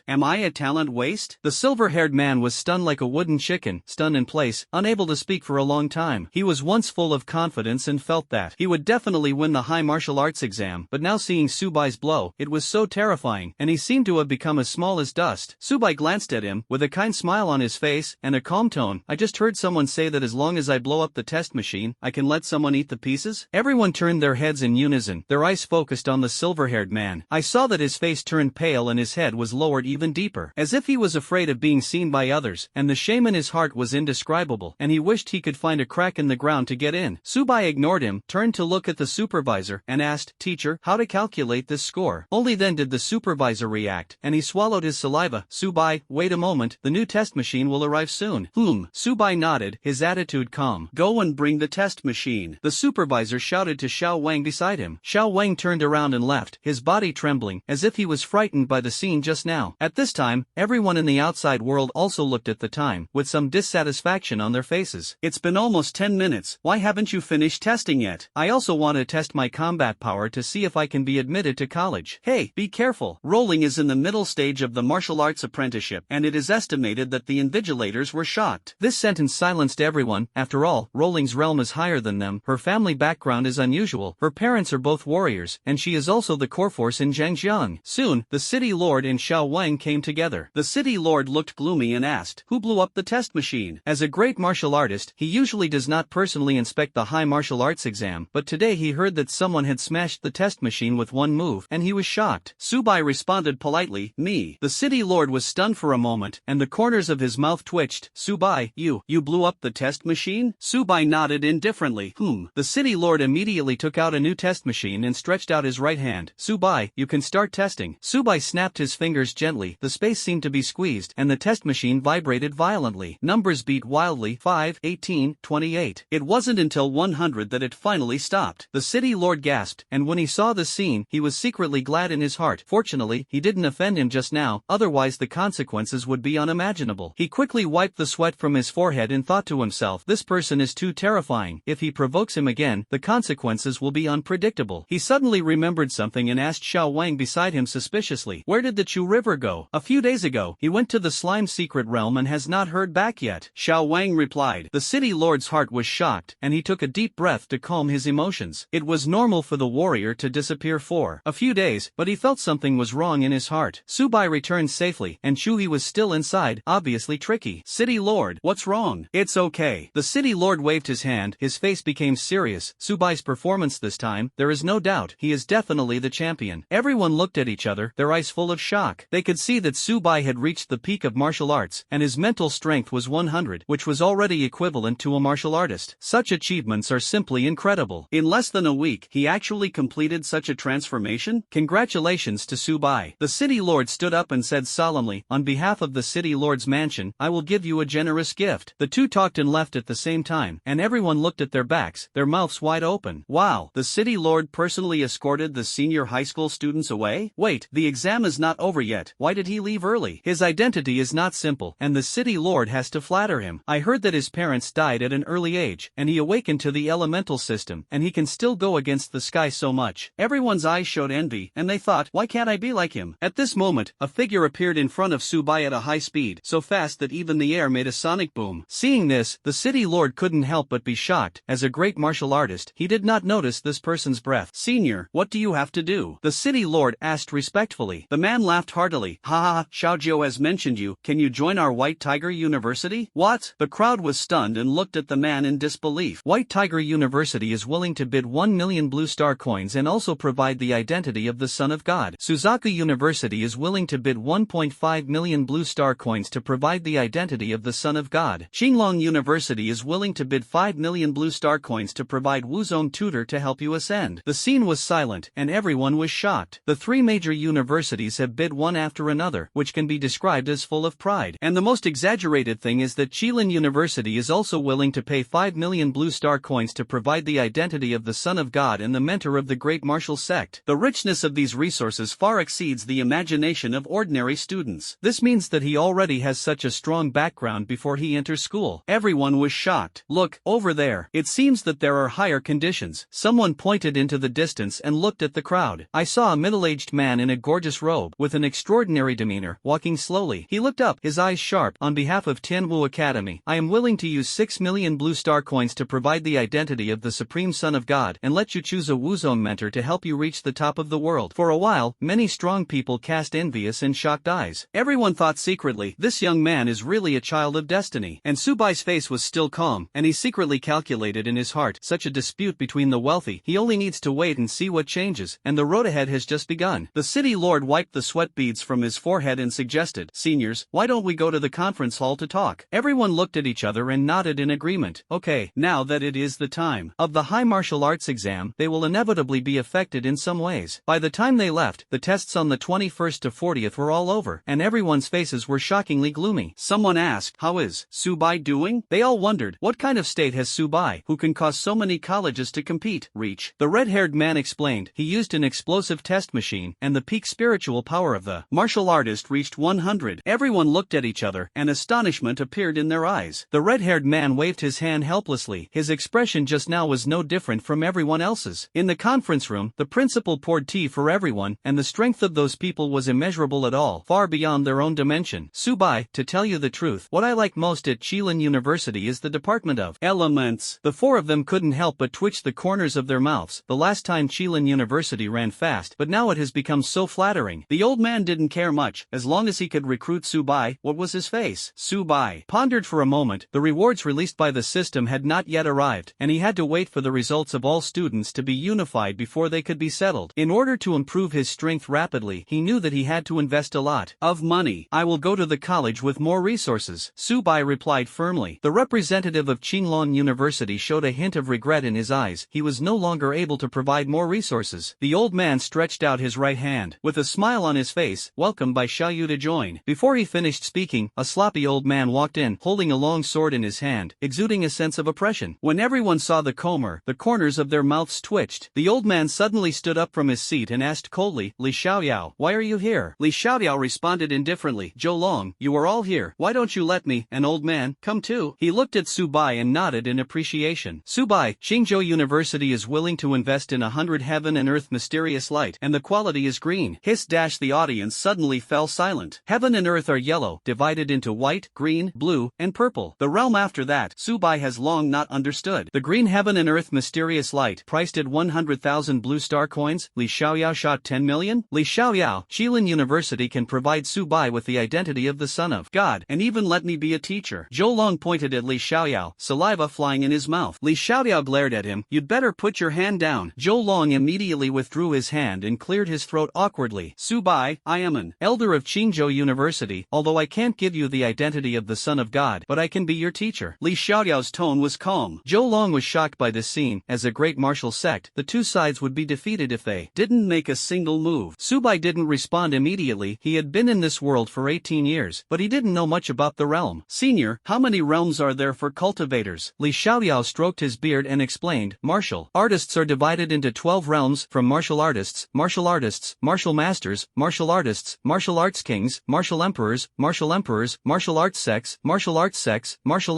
Am I a talent waste? The silver-haired man was stunned like a wooden chicken, stunned in place, unable to speak for a long time. He was once full of confidence and felt that he would definitely win the high martial arts exam, but now seeing Subai's blow, it was so terrifying, and he seemed to have become as small as dust. Subai glanced at him, with a kind smile on his face, and a calm tone. I just heard someone say that as long as I blow up the test machine, I can let someone eat the pieces? Everyone turned their heads in unison, their eyes focused on the silver-haired man. I saw that his face turned pale and his head was lowered even deeper, as if he was afraid of being seen by others, and the shame in his heart was indescribable, and he wished he could find a crack in the ground to get in. Subai ignored him, turned to look at the supervisor, and asked, Teacher, how to calculate this score? Only then did the supervisor react, and he swallowed his saliva. Subai, wait a moment, the new test machine will arrive soon. Subai nodded, his attitude calm. Go and bring the test machine. The supervisor shouted to Xiao Wang beside him. Xiao Wang turned around and left, his body trembling, as if he was frightened by the scene just now. At this time, everyone in the outside world also looked at the time, with some dissatisfaction on their faces. It's been almost 10 minutes, why haven't you finished testing yet? I also want to test my combat power to see if I can be admitted to college. Hey, be careful. Rolling is in the middle stage of the martial arts apprenticeship, and it is estimated that the invigilators were shocked. This sentence silenced everyone. After all, Rolling's realm is higher than them, her family background is unusual, her parents are both warriors, and she is also the core force in Zhangjiang. Soon, the city lord and Xiao Wang came together. The city lord looked gloomy and asked, who blew up the test machine? As a great martial artist, he usually does not personally inspect the high martial arts exam, but today he heard that someone had smashed the test machine with one move, and he was shocked. Subai responded politely, me. The city lord was stunned for a moment, and the corners of his mouth twitched. Subai, you blew up the test machine? Subai nodded indifferently. The city lord immediately took out a new test machine and stretched out his right hand. Subai, you can start testing. Subai snapped his fingers gently, the space seemed to be squeezed, and the test machine vibrated violently. Numbers beat wildly, 5, 18, 28. It wasn't until 100 that it finally stopped. The city lord gasped, and when he saw the scene, he was secretly glad in his heart. Fortunately, he didn't offend him just now, otherwise the consequences would be unimaginable. He quickly wiped the sweat from his forehead and thought to himself, this person is too terrifying. If he provokes him again, the consequences will be unpredictable. He suddenly remembered something and asked Xiao Wang beside him suspiciously, where did the Chu River go? A few days ago, he went to the slime secret realm and has not heard back yet. Xiao Wang replied, replied. The city lord's heart was shocked, and he took a deep breath to calm his emotions. It was normal for the warrior to disappear for a few days, but he felt something was wrong in his heart. Subai returned safely, and Shuhi was still inside, obviously tricky. City lord, what's wrong? It's okay. The city lord waved his hand, his face became serious. Subai's performance this time, there is no doubt, he is definitely the champion. Everyone looked at each other, their eyes full of shock. They could see that Subai had reached the peak of martial arts, and his mental strength was 100, which was already equivalent to a martial artist. Such achievements are simply incredible. In less than a week, he actually completed such a transformation? Congratulations to Subai. The city lord stood up and said solemnly, on behalf of the city lord's mansion, I will give you a generous gift. The two talked and left at the same time, and everyone looked at their backs, their mouths wide open. Wow, the city lord personally escorted the senior high school students away? Wait, the exam is not over yet. Why did he leave early? His identity is not simple, and the city lord has to flatter him. I heard that his parents died at an early age, and he awakened to the elemental system, and he can still go against the sky so much. Everyone's eyes showed envy, and they thought, why can't I be like him? At this moment, a figure appeared in front of Subai at a high speed, so fast that even the air made a sonic boom. Seeing this, the city lord couldn't help but be shocked. As a great martial artist, he did not notice this person's breath. Senior, what do you have to do? The city lord asked respectfully. The man laughed heartily. Ha ha, Xiaojiu has mentioned you. Can you join our White Tiger University? What? The crowd was stunned and looked at the man in disbelief. White Tiger University is willing to bid 1 million blue star coins and also provide the identity of the Son of God. Suzaku University is willing to bid 1.5 million blue star coins to provide the identity of the Son of God. Qinglong University is willing to bid 5 million blue star coins to provide Wuzong tutor to help you ascend. The scene was silent, and everyone was shocked. The three major universities have bid one after another, which can be described as full of pride. And the most exaggerated thing is that Qilin University is also willing to pay 5 million blue star coins to provide the identity of the Son of God and the mentor of the great martial sect. The richness of these resources far exceeds the imagination of ordinary students. This means that he already has such a strong background before he enters school. Everyone was shocked. Look, over there. It seems that there are higher conditions. Someone pointed into the distance and looked at the crowd. I saw a middle-aged man in a gorgeous robe, with an extraordinary demeanor, walking slowly. He looked up, his eyes sharp. On behalf of Tianwu Academy, I am willing to use 6 million blue star coins to provide the identity of the Supreme Son of God and let you choose a Wuzong mentor to help you reach the top of the world. For a while, many strong people cast envious and shocked eyes. Everyone thought secretly, this young man is really a child of destiny. And Subai's face was still calm, and he secretly calculated in his heart, such a dispute between the wealthy, he only needs to wait and see what changes, and the road ahead has just begun. The city lord wiped the sweat beads from his forehead and suggested, seniors, why don't we go to the conference hall to talk? Everyone looked at each other and nodded in agreement. Okay, now that it is the time of the high martial arts exam, they will inevitably be affected in some ways. By the time they left, the tests on the 21st to 40th were all over, and everyone's faces were shockingly gloomy. Someone asked, how is Subai doing? They all wondered, what kind of state has Subai, who can cause so many colleges to compete, reach? The red-haired man explained, he used an explosive test machine, and the peak spiritual power of the martial artist reached 100. Everyone looked at each other, and astonishment appeared in their eyes. The red-haired man waved his hand helplessly. His expression just now was no different from everyone else's. In the conference room, the principal poured tea for everyone, and the strength of those people was immeasurable at all, far beyond their own dimension. Subai, to tell you the truth, what I like most at Qilin University is the Department of Elements. The four of them couldn't help but twitch the corners of their mouths. The last time Qilin University ran fast, but now it has become so flattering. The old man didn't care much, as long as he could recruit Subai. What was his face? Subai pondered for a moment. The rewards released by the system had not yet arrived, and he had to wait for the results of all students to be unified before they could be settled. In order to improve his strength rapidly, he knew that he had to invest a lot of money. I will go to the college with more resources, Subai replied firmly. The representative of Qinglong University showed a hint of regret in his eyes. He was no longer able to provide more resources. The old man stretched out his right hand, with a smile on his face, welcomed by Xiaoyu to join. Before he finished speaking, a sloppy old man walked in, holding a long sword in his hand, exuding a sense of oppression. When everyone saw the comer, the corners of their mouths twitched. The old man suddenly stood up from his seat and asked coldly, Li Xiaoyao, why are you here? Li Xiaoyao responded indifferently, Zhou Long, you are all here. Why don't you let me, an old man, come too? He looked at Subai and nodded in appreciation. Subai, Qingzhou University is willing to invest in 100 heaven and earth mysterious light, and the quality is green. Hiss dash the audience suddenly fell silent. Heaven and earth are yellow, divided into white, green, blue, and purple. The The realm after that, Subai has long not understood. The green heaven and earth mysterious light, priced at 100,000 blue star coins. Li Xiaoyao shot 10 million? Li Xiaoyao, Shilin University can provide Subai with the identity of the son of God, and even let me be a teacher. Zhou Long pointed at Li Xiaoyao, saliva flying in his mouth. Li Xiaoyao glared at him. You'd better put your hand down. Zhou Long immediately withdrew his hand and cleared his throat awkwardly. Subai, I am an elder of Qingzhou University, although I can't give you the identity of the son of God, but I can be your teacher. Li Xiaoyao's tone was calm. Zhou Long was shocked by this scene. As a great martial sect, the two sides would be defeated if they didn't make a single move. Subai didn't respond immediately. He had been in this world for 18 years, but he didn't know much about the realm. Senior, how many realms are there for cultivators? Li Xiaoyao stroked his beard and explained, martial artists are divided into 12 realms, from martial artists, martial masters, martial arts kings, martial emperors, martial arts sects, martial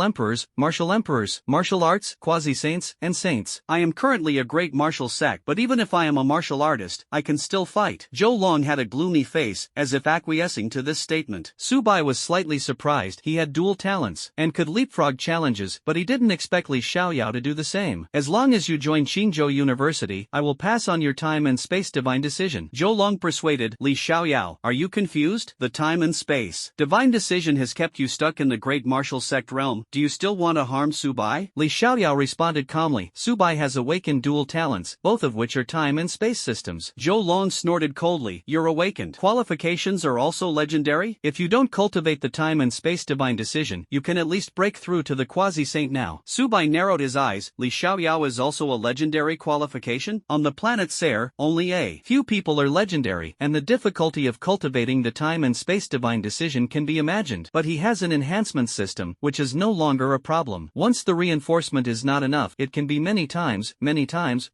emperors, martial arts, quasi-saints, and saints. I am currently a great martial sect, but even if I am a martial artist, I can still fight. Zhou Long had a gloomy face, as if acquiescing to this statement. Subai was slightly surprised. He had dual talents, and could leapfrog challenges, but he didn't expect Li Xiaoyao to do the same. As long as you join Qingzhou University, I will pass on your time and space divine decision. Zhou Long persuaded. Li Xiaoyao, are you confused? The time and space divine decision has kept you stuck in the great martial sect realm. Do you still want to harm Subai? Li Xiaoyao responded calmly. Subai has awakened dual talents, both of which are time and space systems. Zhou Long snorted coldly. Your awakened qualifications are also legendary? If you don't cultivate the time and space divine decision, you can at least break through to the quasi-saint now. Subai narrowed his eyes. Li Xiaoyao is also a legendary qualification? On the planet Ser, only a few people are legendary, and the difficulty of cultivating the time and space divine decision can be imagined. But he has an enhancement system, which is no longer a problem. Once the reinforcement is not enough, it can be many times,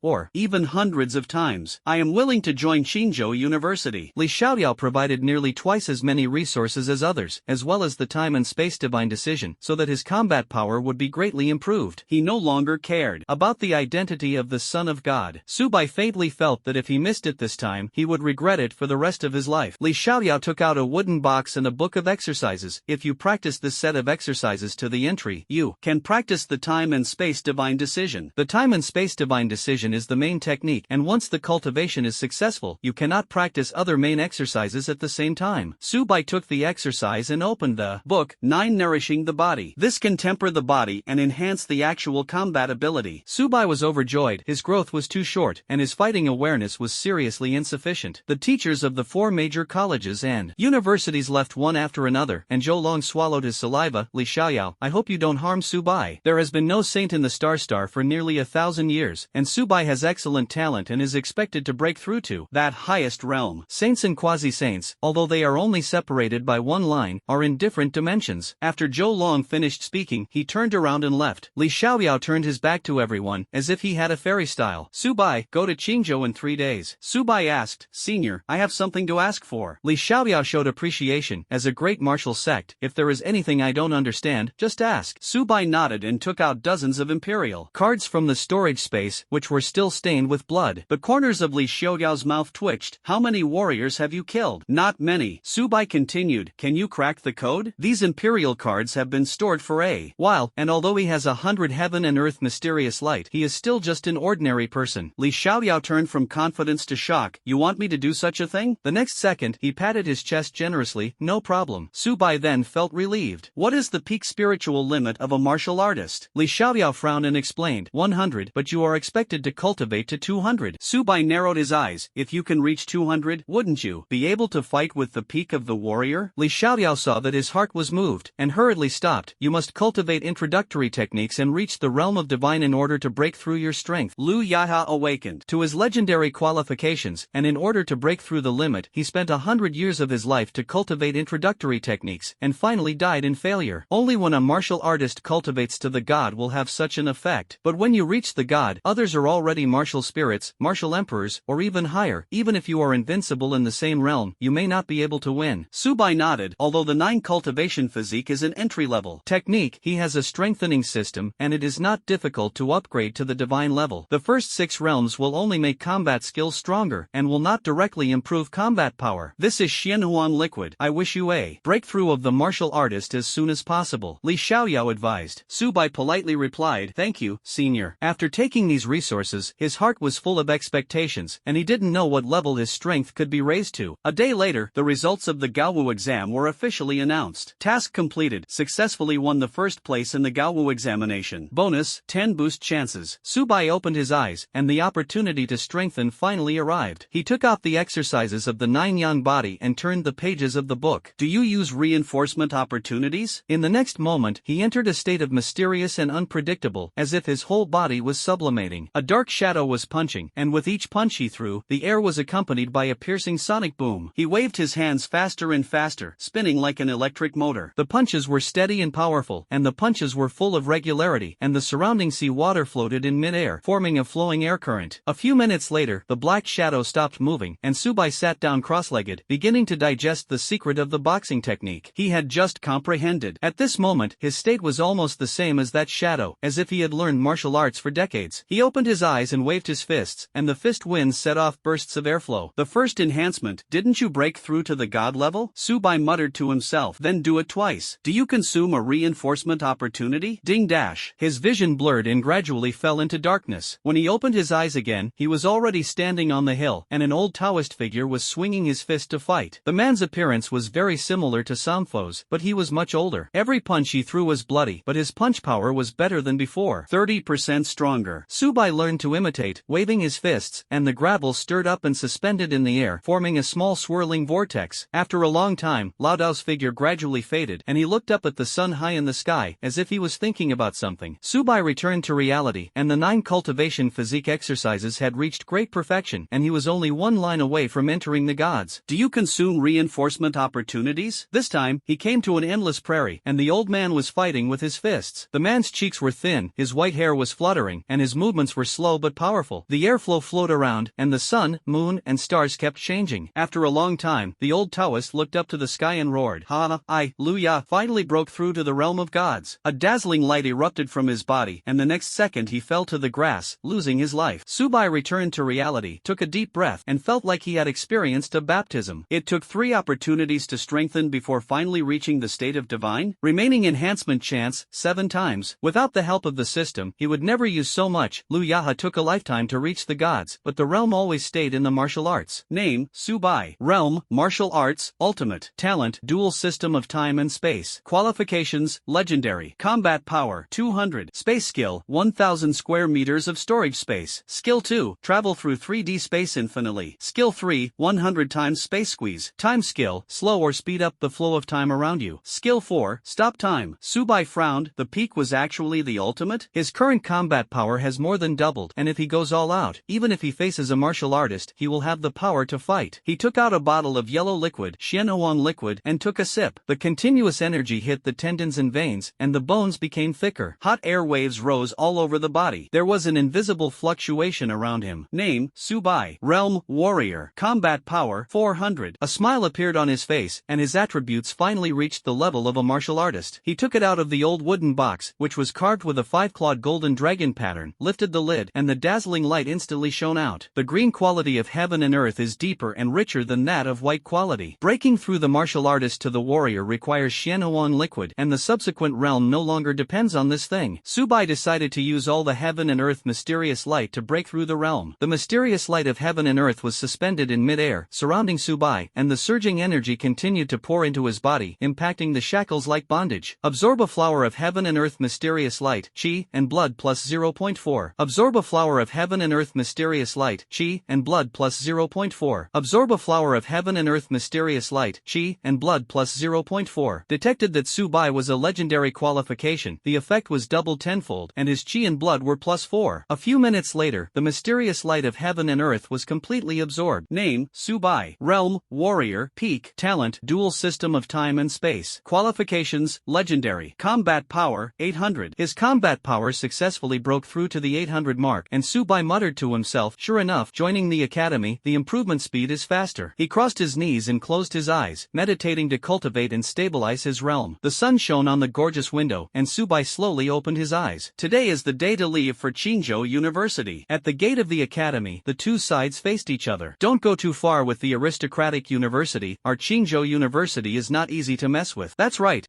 or even hundreds of times. I am willing to join Qingzhou University. Li Xiaoyao provided nearly twice as many resources as others, as well as the time and space divine decision, so that his combat power would be greatly improved. He no longer cared about the identity of the Son of God. Subai faintly felt that if he missed it this time, he would regret it for the rest of his life. Li Xiaoyao took out a wooden box and a book of exercises. If you practice this set of exercises to the entry, you can practice the time and space divine decision. The time and space divine decision is the main technique, and once the cultivation is successful, you cannot practice other main exercises at the same time. Subai took the exercise and opened the book, 9 Nourishing the Body. This can temper the body and enhance the actual combat ability. Subai was overjoyed. His growth was too short, and his fighting awareness was seriously insufficient. The teachers of the 4 major colleges and universities left one after another, and Zhou Long swallowed his saliva. Li Xiaoyao, I hope you don't harm Subai. There has been no saint in the Star for nearly 1,000 years, and Subai has excellent talent and is expected to break through to that highest realm. Saints and quasi-saints, although they are only separated by one line, are in different dimensions. After Zhou Long finished speaking, he turned around and left. Li Xiaoyao turned his back to everyone, as if he had a fairy style. Subai, go to Qingzhou in 3 days. Subai asked, Senior, I have something to ask for. Li Xiaoyao showed appreciation. As a great martial sect, if there is anything I don't understand, just ask. Subai nodded and took out dozens of imperial cards from the storage space, which were still stained with blood. The corners of Li Xiaoyao's mouth twitched. How many warriors have you killed? Not many. Subai continued. Can you crack the code? These imperial cards have been stored for a while, and although he has 100 heaven and earth mysterious light, he is still just an ordinary person. Li Xiaoyao turned from confidence to shock. You want me to do such a thing? The next second, he patted his chest generously. No problem. Subai then felt relieved. What is the peak spiritual limit of a martial artist? Li Xiaoyao frowned and explained. 100, but you are expected to cultivate to 200. Subai narrowed his eyes. If you can reach 200, wouldn't you be able to fight with the peak of the warrior? Li Xiaoyao saw that his heart was moved, and hurriedly stopped. You must cultivate introductory techniques and reach the realm of divine in order to break through your strength. Lu Yaha awakened to his legendary qualifications, and in order to break through the limit, he spent 100 years of his life to cultivate introductory techniques, and finally died in failure. Only when a martial artist cultivates to the god will have such an effect. But when you reach the god, others are already martial spirits, martial emperors, or even higher. Even if you are invincible in the same realm, you may not be able to win. Subai nodded. Although the 9 cultivation physique is an entry-level technique, he has a strengthening system, and it is not difficult to upgrade to the divine level. The first 6 realms will only make combat skills stronger, and will not directly improve combat power. This is Xianhuan liquid. I wish you a breakthrough of the martial artist as soon as possible. Li Xiaoyao advised. Subai politely replied, "Thank you, senior." After taking these resources, his heart was full of expectations, and he didn't know what level his strength could be raised to. A day later, the results of the Gaowu exam were officially announced. Task completed. Successfully won the first place in the Gaowu examination. Bonus, 10 boost chances. Subai opened his eyes, and the opportunity to strengthen finally arrived. He took off the exercises of the Nine Body and turned the pages of the book. Do you use reinforcement opportunities? In the next moment, he entered a state of mysterious and unpredictable, as if his whole body was sublimating. A dark shadow was punching, and with each punch he threw, the air was accompanied by a piercing sonic boom. He waved his hands faster and faster, spinning like an electric motor. The punches were steady and powerful, and the punches were full of regularity, and the surrounding sea water floated in mid-air, forming a flowing air current. A few minutes later, the black shadow stopped moving, and Subai sat down cross-legged, beginning to digest the secret of the boxing technique he had just comprehended. At this moment, his state was almost the same as that shadow, as if he had learned martial arts for decades. He opened his eyes and waved his fists, and the fist winds set off bursts of airflow. The first enhancement, didn't you break through to the god level? Subai muttered to himself, then do it twice. Do you consume a reinforcement opportunity? Ding dash. His vision blurred and gradually fell into darkness. When he opened his eyes again, he was already standing on the hill, and an old Taoist figure was swinging his fist to fight. The man's appearance was very similar to Samfo's, but he was much older. Every punch he threw was bloody, but his punch power was better than before. 30% stronger. Subai learned to imitate, waving his fists, and the gravel stirred up and suspended in the air, forming a small swirling vortex. After a long time, Lao Dao's figure gradually faded, and he looked up at the sun high in the sky, as if he was thinking about something. Subai returned to reality, and the 9 cultivation physique exercises had reached great perfection, and he was only one line away from entering the gods. Do you consume reinforcement opportunities? This time, he came to an endless prairie, and the old man was fighting with his fists. The man's cheeks were thin, his white hair was fluttering, and his movements were slow but powerful. The airflow flowed around, and the sun, moon, and stars kept changing. After a long time, the old Taoist looked up to the sky and roared, "Ha! I, Lu Ya, finally broke through to the realm of gods." A dazzling light erupted from his body, and the next second he fell to the grass, losing his life. Subai returned to reality, took a deep breath, and felt like he had experienced a baptism. It took 3 opportunities to strengthen before finally reaching the state of divine. Remaining enhancement chance, 7 times. Without the help of the system, he would never use so much. Lu Yaha took a lifetime to reach the gods, but the realm always stayed in the martial arts. Name, Subai. Realm, martial arts, ultimate. Talent, dual system of time and space. Qualifications, legendary. Combat power, 200. Space skill, 1000 square meters of storage space. Skill 2, travel through 3D space infinitely. Skill 3, 100 times space squeeze. Time skill, slow or speed up the flow of time around you. Skill 4, stop time. Subai frowned, the peak was actually the ultimate? His current combat power has more than doubled, and if he goes all out, even if he faces a martial artist, he will have the power to fight. He took out a bottle of yellow liquid, Xianhuang liquid, and took a sip. The continuous energy hit the tendons and veins, and the bones became thicker. Hot air waves rose all over the body. There was an invisible fluctuation around him. Name, Subai. Realm, warrior. Combat power, 400. A smile appeared on his face, and his attributes finally reached the level of a martial artist. He took it out of the old wooden box, which was carved with a 5-clawed golden dragon pattern, lifted the lid, and the dazzling light instantly shone out. The green quality of heaven and earth is deeper and richer than that of white quality. Breaking through the martial artist to the warrior requires Xianhuang liquid, and the subsequent realm no longer depends on this thing. Subai decided to use all the heaven and earth mysterious light to break through the realm. The mysterious light of heaven and earth was suspended in mid-air, surrounding Subai, and the surging energy continued to pour into his body, impacting the shackles like bondage. Absorb a flower of heaven and earth mysterious light, chi, and blood plus 0.4. Absorb a flower of heaven and earth mysterious light, chi, and blood plus 0.4. Absorb a flower of heaven and earth mysterious light, chi, and blood plus 0.4. Detected that Subai was a legendary qualification, the effect was doubled tenfold, and his chi and blood were plus 4. A few minutes later, the mysterious light of heaven and earth was completely absorbed. Name, Subai. Realm, warrior. Peak, talent, dual system of time and space. Qualifications, legendary. Combat power, 800. His combat power successfully broke through to the 800 mark, and Subai muttered to himself, sure enough, joining the academy, the improvement speed is faster. He crossed his knees and closed his eyes, meditating to cultivate and stabilize his realm. The sun shone on the gorgeous window, and Subai slowly opened his eyes. Today is the day to leave for Qingzhou University. At the gate of the academy, the two sides faced each other. Don't go too far with the aristocratic university, our Qingzhou University is not easy to mess with. That's right,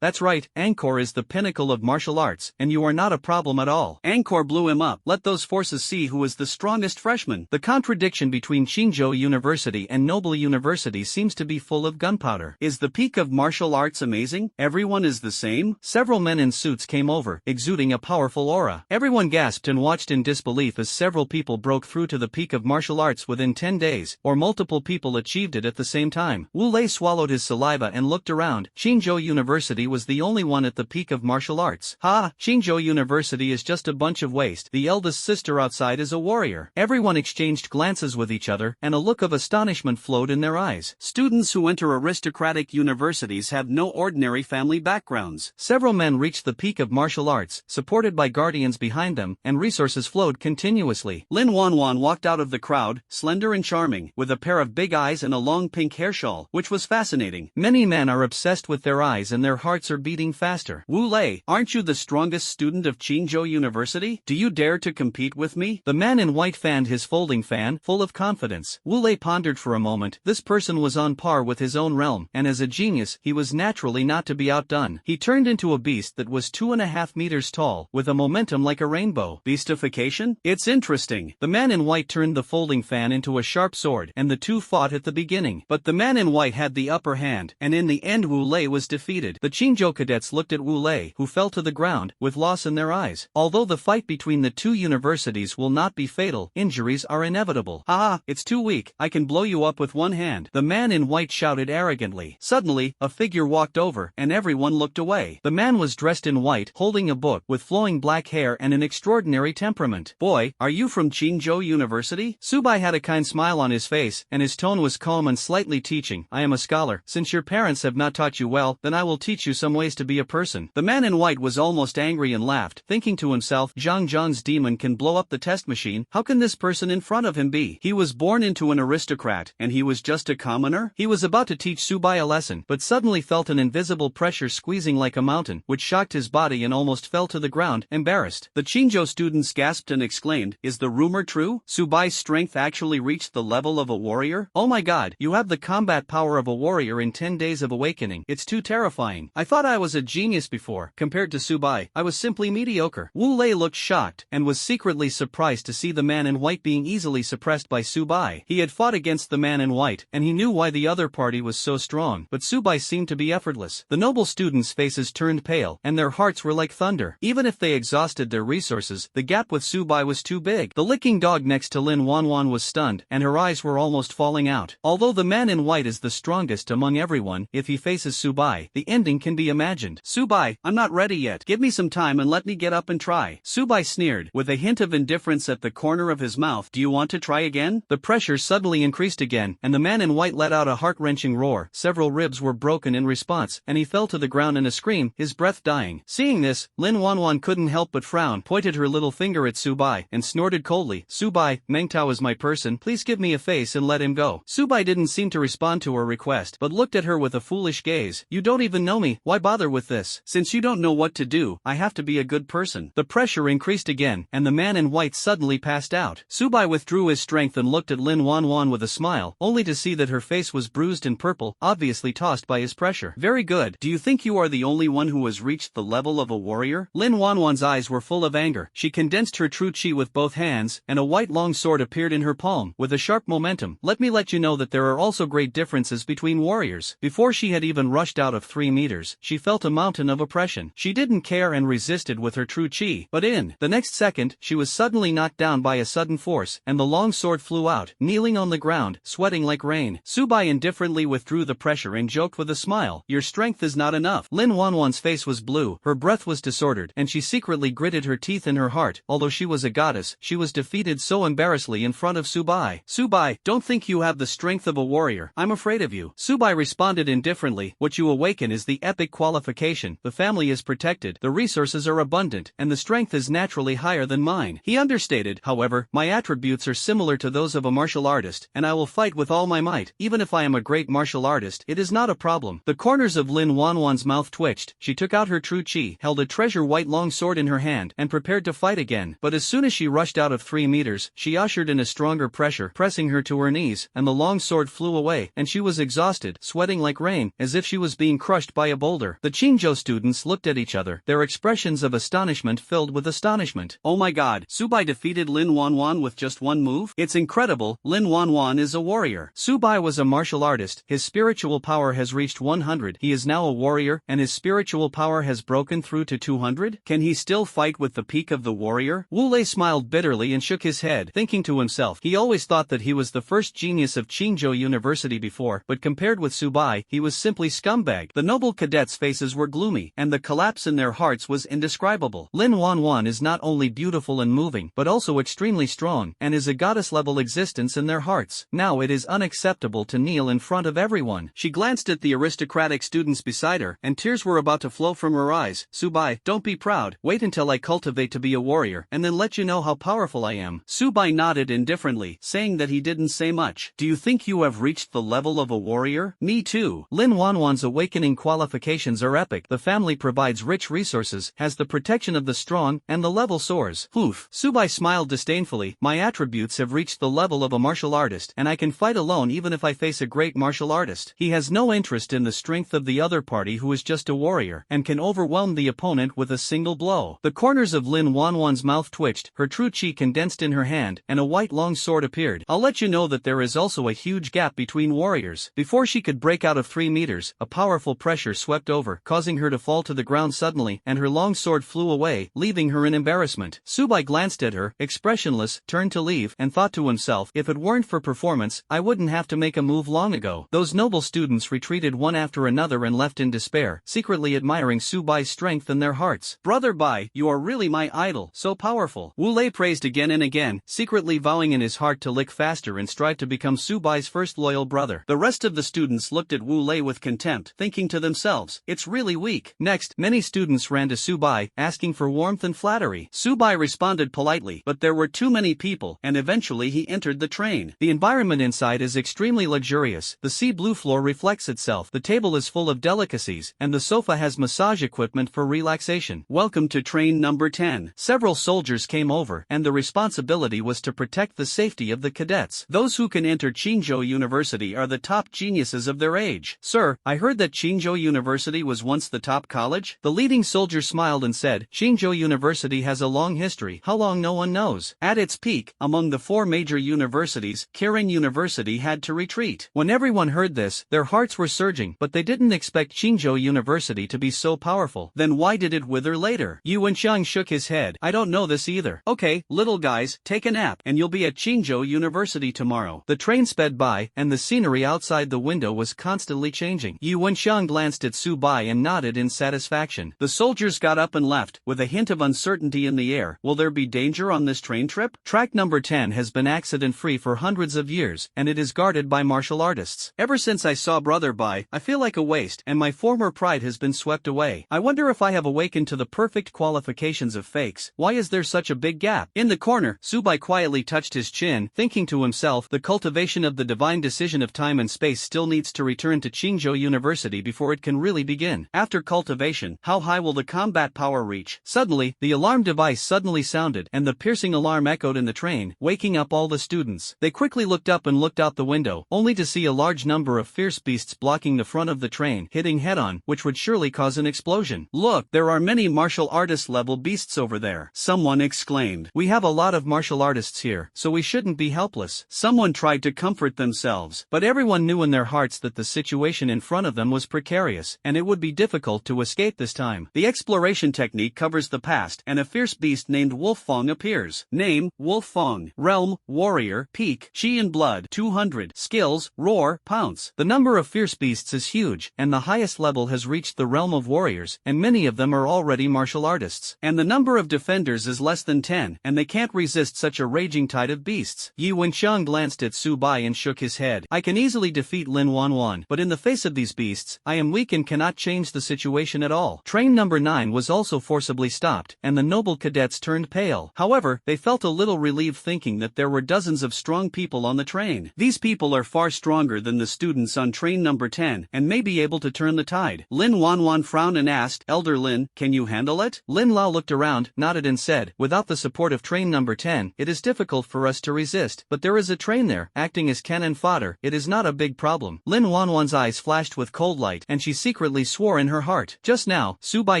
Angkor is the pinnacle of martial arts, and you are not a problem at all. Angkor blew him up. Let those forces see who is the strongest freshman. The contradiction between Qingzhou University and Noble University seems to be full of gunpowder. Is the peak of martial arts amazing? Everyone is the same? Several men in suits came over, exuding a powerful aura. Everyone gasped and watched in disbelief as several people broke through to the peak of martial arts within 10 days, or multiple people achieved it at the same time. Wu Lei swallowed his saliva and looked around. Qingzhou University was the only one at the peak of martial arts. Ha! Qingzhou University is just a bunch of waste. The eldest sister outside is a warrior. Everyone exchanged glances with each other, and a look of astonishment flowed in their eyes. Students who enter aristocratic universities have no ordinary family backgrounds. Several men reached the peak of martial arts, supported by guardians behind them, and resources flowed continuously. Lin Wanwan walked out of the crowd, slender and charming, with a pair of big eyes and a long pink hair shawl, which was fascinating. Many men are obsessed with their eyes and their hearts are beating faster. Wu Lei, aren't you the strongest student of Qingzhou University? Do you dare to compete with me? The man in white fanned his folding fan, full of confidence. Wu Lei pondered for a moment. This person was on par with his own realm, and as a genius, he was naturally not to be outdone. He turned into a beast that was 2.5 meters tall, with a momentum like a rainbow. Beastification? It's interesting. The man in white turned the folding fan into a sharp sword, and the two fought at the beginning. But the man in white had the upper hand, and in the end Wu Lei was defeated. The Qingzhou cadets looked at Wu Lei, who fell to the ground, with loss in their eyes. Although the fight between the two universities will not be fatal, injuries are inevitable. Haha, it's too weak, I can blow you up with one hand. The man in white shouted arrogantly. Suddenly, a figure walked over, and everyone looked away. The man was dressed in white, holding a book, with flowing black hair and an extraordinary temperament. Boy, are you from Qingzhou University? Subai had a kind smile on his face, and his tone was calm and slightly teaching. I am a scholar. Since your parents have not taught you well, then I will teach you some ways to be a person. The man in white was almost angry and laughed, thinking to himself, Zhang Zhang's demon can blow up the test machine. How can this person in front of him be? He was born into an aristocrat, and he was just a commoner? He was about to teach Subai a lesson, but suddenly felt an invisible pressure squeezing like a mountain, which shocked his body and almost fell to the ground, embarrassed. The Qingzhou students gasped and exclaimed, is the rumor true? Subai's strength actually reached the level of a warrior? Oh my god, you have the combat power of a warrior in 10 days of awakening. It's too terrifying. I thought I was a genius before. Compared to Subai, I was simply mediocre. Wu Lei looked shocked, and was secretly surprised to see the man in white being easily suppressed by Subai. He had fought against the man in white, and he knew why the other party was so strong, but Subai seemed to be effortless. The noble students' faces turned pale, and their hearts were like thunder. Even if they exhausted their resources, the gap with Subai was too big. The licking dog next to Lin Wanwan was stunned, and her eyes were almost falling out. Although the man in white is the strongest among everyone, if he faces Subai, the ending can be imagined. Subai, I'm not ready yet. Give me some time and let me get up and try. Subai sneered, with a hint of indifference at the corner of his mouth. Do you want to try again? The pressure suddenly increased again, and the man in white let out a heart-wrenching roar. Several ribs were broken in response, and he fell to the ground in a scream, his breath dying. Seeing this, Lin Wanwan couldn't help but frown, pointed her little finger at Subai, and snorted coldly, Subai, Mengtao is my person, please give me a face and let him go. Subai didn't seem to respond to her request, but looked at her with a foolish gaze. You don't even know me, why bother with this? Since you don't know what to do, I have to be a good person. The pressure increased again, and the man in white suddenly passed out. Subai withdrew his strength and looked at Lin Wanwan with a smile, only to see that her face was bruised and purple, obviously tossed by his pressure. Very good. Do you think you are the only one who has reached the level of a warrior? Lin Wanwan's eyes were full of anger. She condensed her true chi with both hands, and a white long sword appeared in her palm, with a sharp momentum. Let me let you know that there are also great differences between warriors. Before she had even rushed out of 3 meters, she felt a mountain of oppression. She didn't care and resisted with her true chi, but in the next second, she was suddenly knocked down by a sudden force, and the long sword flew out, kneeling on the ground, sweating like rain. Subai indifferently withdrew the pressure and joked with a smile, your strength is not enough. Lin Wanwan's face was blue, her breath was disordered, and she secretly gritted her teeth in her heart. Although she was a goddess, she was defeated so embarrassingly in front of Subai. Subai, don't think you have the strength of a warrior, I'm afraid of you. Subai responded indifferently, what you awaken is the epic qualification, the family is protected, the resources are abundant, and the strength is naturally higher than mine. He understated, however, my attributes are similar to those of a martial artist, and I will fight with all my might. Even if I am a great martial artist, it is not a problem. The corners of Lin Wanwan's mouth twitched. She took out her true chi, held a treasure white long sword in her hand, and prepared to fight again. But as soon as she rushed out of 3 meters, she ushered in a stronger pressure, pressing her to her knees, and the long sword flew away, and she was exhausted, sweating like rain, as if she was being crushed by a boulder. The Qingzhou Qingzhou students looked at each other, their expressions of astonishment filled with astonishment. Oh my god, Subai defeated Lin Wanwan with just one move? It's incredible, Lin Wanwan is a warrior. Subai was a martial artist, his spiritual power has reached 100, he is now a warrior, and his spiritual power has broken through to 200? Can he still fight with the peak of the warrior? Wu Lei smiled bitterly and shook his head, thinking to himself, he always thought that he was the first genius of Qingzhou University before, but compared with Subai, he was simply scumbag. The noble cadets' faces were gloomy, and the collapse in their hearts was indescribable. Lin Wanwan is not only beautiful and moving, but also extremely strong, and is a goddess-level existence in their hearts. Now it is unacceptable to kneel in front of everyone. She glanced at the aristocratic students beside her, and tears were about to flow from her eyes. Subai, don't be proud, wait until I cultivate to be a warrior, and then let you know how powerful I am. Subai nodded indifferently, saying that he didn't say much. Do you think you have reached the level of a warrior? Me too. Lin Wanwan's awakening qualifications are epic. The family provides rich resources, has the protection of the strong, and the level soars. Poof. Subai smiled disdainfully. My attributes have reached the level of a martial artist, and I can fight alone even if I face a great martial artist. He has no interest in the strength of the other party who is just a warrior, and can overwhelm the opponent with a single blow. The corners of Lin Wanwan's mouth twitched, her true chi condensed in her hand, and a white long sword appeared. I'll let you know that there is also a huge gap between warriors. Before she could break out of 3 meters, a powerful pressure swept over, causing her to fall to the ground suddenly, and her long sword flew away, leaving her in embarrassment. Subai glanced at her, expressionless, turned to leave, and thought to himself, if it weren't for performance, I wouldn't have to make a move long ago. Those noble students retreated one after another and left in despair, secretly admiring Subai's strength in their hearts. Brother Bai, you are really my idol, so powerful. Wu Lei praised again and again, secretly vowing in his heart to lick faster and strive to become Subai's first loyal brother. The rest of the students looked at Wu Lei with contempt, thinking to themselves, it's really weak. Next, many students ran to Subai, asking for warmth and flattery. Subai responded politely, but there were too many people, and eventually he entered the train. The environment inside is extremely luxurious, the sea blue floor reflects itself, the table is full of delicacies, and the sofa has massage equipment for relaxation. Welcome to train number 10. Several soldiers came over, and the responsibility was to protect the safety of the cadets. Those who can enter Qingzhou University are the top geniuses of their age. Sir, I heard that Qingzhou University was once the top college? The leading soldier smiled and said, Qingzhou University has a long history. How long no one knows. At its peak, among the 4 major universities, Kirin University had to retreat. When everyone heard this, their hearts were surging, but they didn't expect Qingzhou University to be so powerful. Then why did it wither later? Yu Wenxiang shook his head. I don't know this either. Okay, little guys, take a nap, and you'll be at Qingzhou University tomorrow. The train sped by, and the scenery outside the window was constantly changing. Yu Wenxiang glanced at Subai and nodded in satisfaction. The soldiers got up and left, with a hint of uncertainty in the air. Will there be danger on this train trip? Track number 10 has been accident-free for hundreds of years, and it is guarded by martial artists. Ever since I saw Brother Bai, I feel like a waste, and my former pride has been swept away. I wonder if I have awakened to the perfect qualifications of fakes. Why is there such a big gap? In the corner, Subai quietly touched his chin, thinking to himself, the cultivation of the divine decision of time and space still needs to return to Qingzhou University before it can really begin. After cultivation, how high will the combat power reach? Suddenly, the alarm device suddenly sounded, and the piercing alarm echoed in the train, waking up all the students. They quickly looked up and looked out the window, only to see a large number of fierce beasts blocking the front of the train, hitting head-on, which would surely cause an explosion. Look, there are many martial artist-level beasts over there. Someone exclaimed. We have a lot of martial artists here, so we shouldn't be helpless. Someone tried to comfort themselves, but everyone knew in their hearts that the situation in front of them was precarious, and it would be difficult to escape this time. The exploration technique covers the past, and a fierce beast named Wolffong appears. Name, Wolffong. Realm, warrior. Peak, chi and blood, 200. Skills, roar, pounce. The number of fierce beasts is huge, and the highest level has reached the realm of warriors, and many of them are already martial artists. And the number of defenders is less than 10, and they can't resist such a raging tide of beasts. Yi Wenxiang glanced at Subai and shook his head. I can easily defeat Lin Wanwan, but in the face of these beasts, I am weak and cannot change the situation at all. Train number 9 was also forcibly stopped, and the noble cadets turned pale. However, they felt a little relieved thinking that there were dozens of strong people on the train. These people are far stronger than the students on train number 10, and may be able to turn the tide. Lin Wanwan frowned and asked, Elder Lin, can you handle it? Lin Lao looked around, nodded and said, without the support of train number 10, it is difficult for us to resist, but there is a train there, acting as cannon fodder, it is not a big problem. Lin Wanwan's eyes flashed with cold light, and she secretly swore more in her heart. Just now, Subai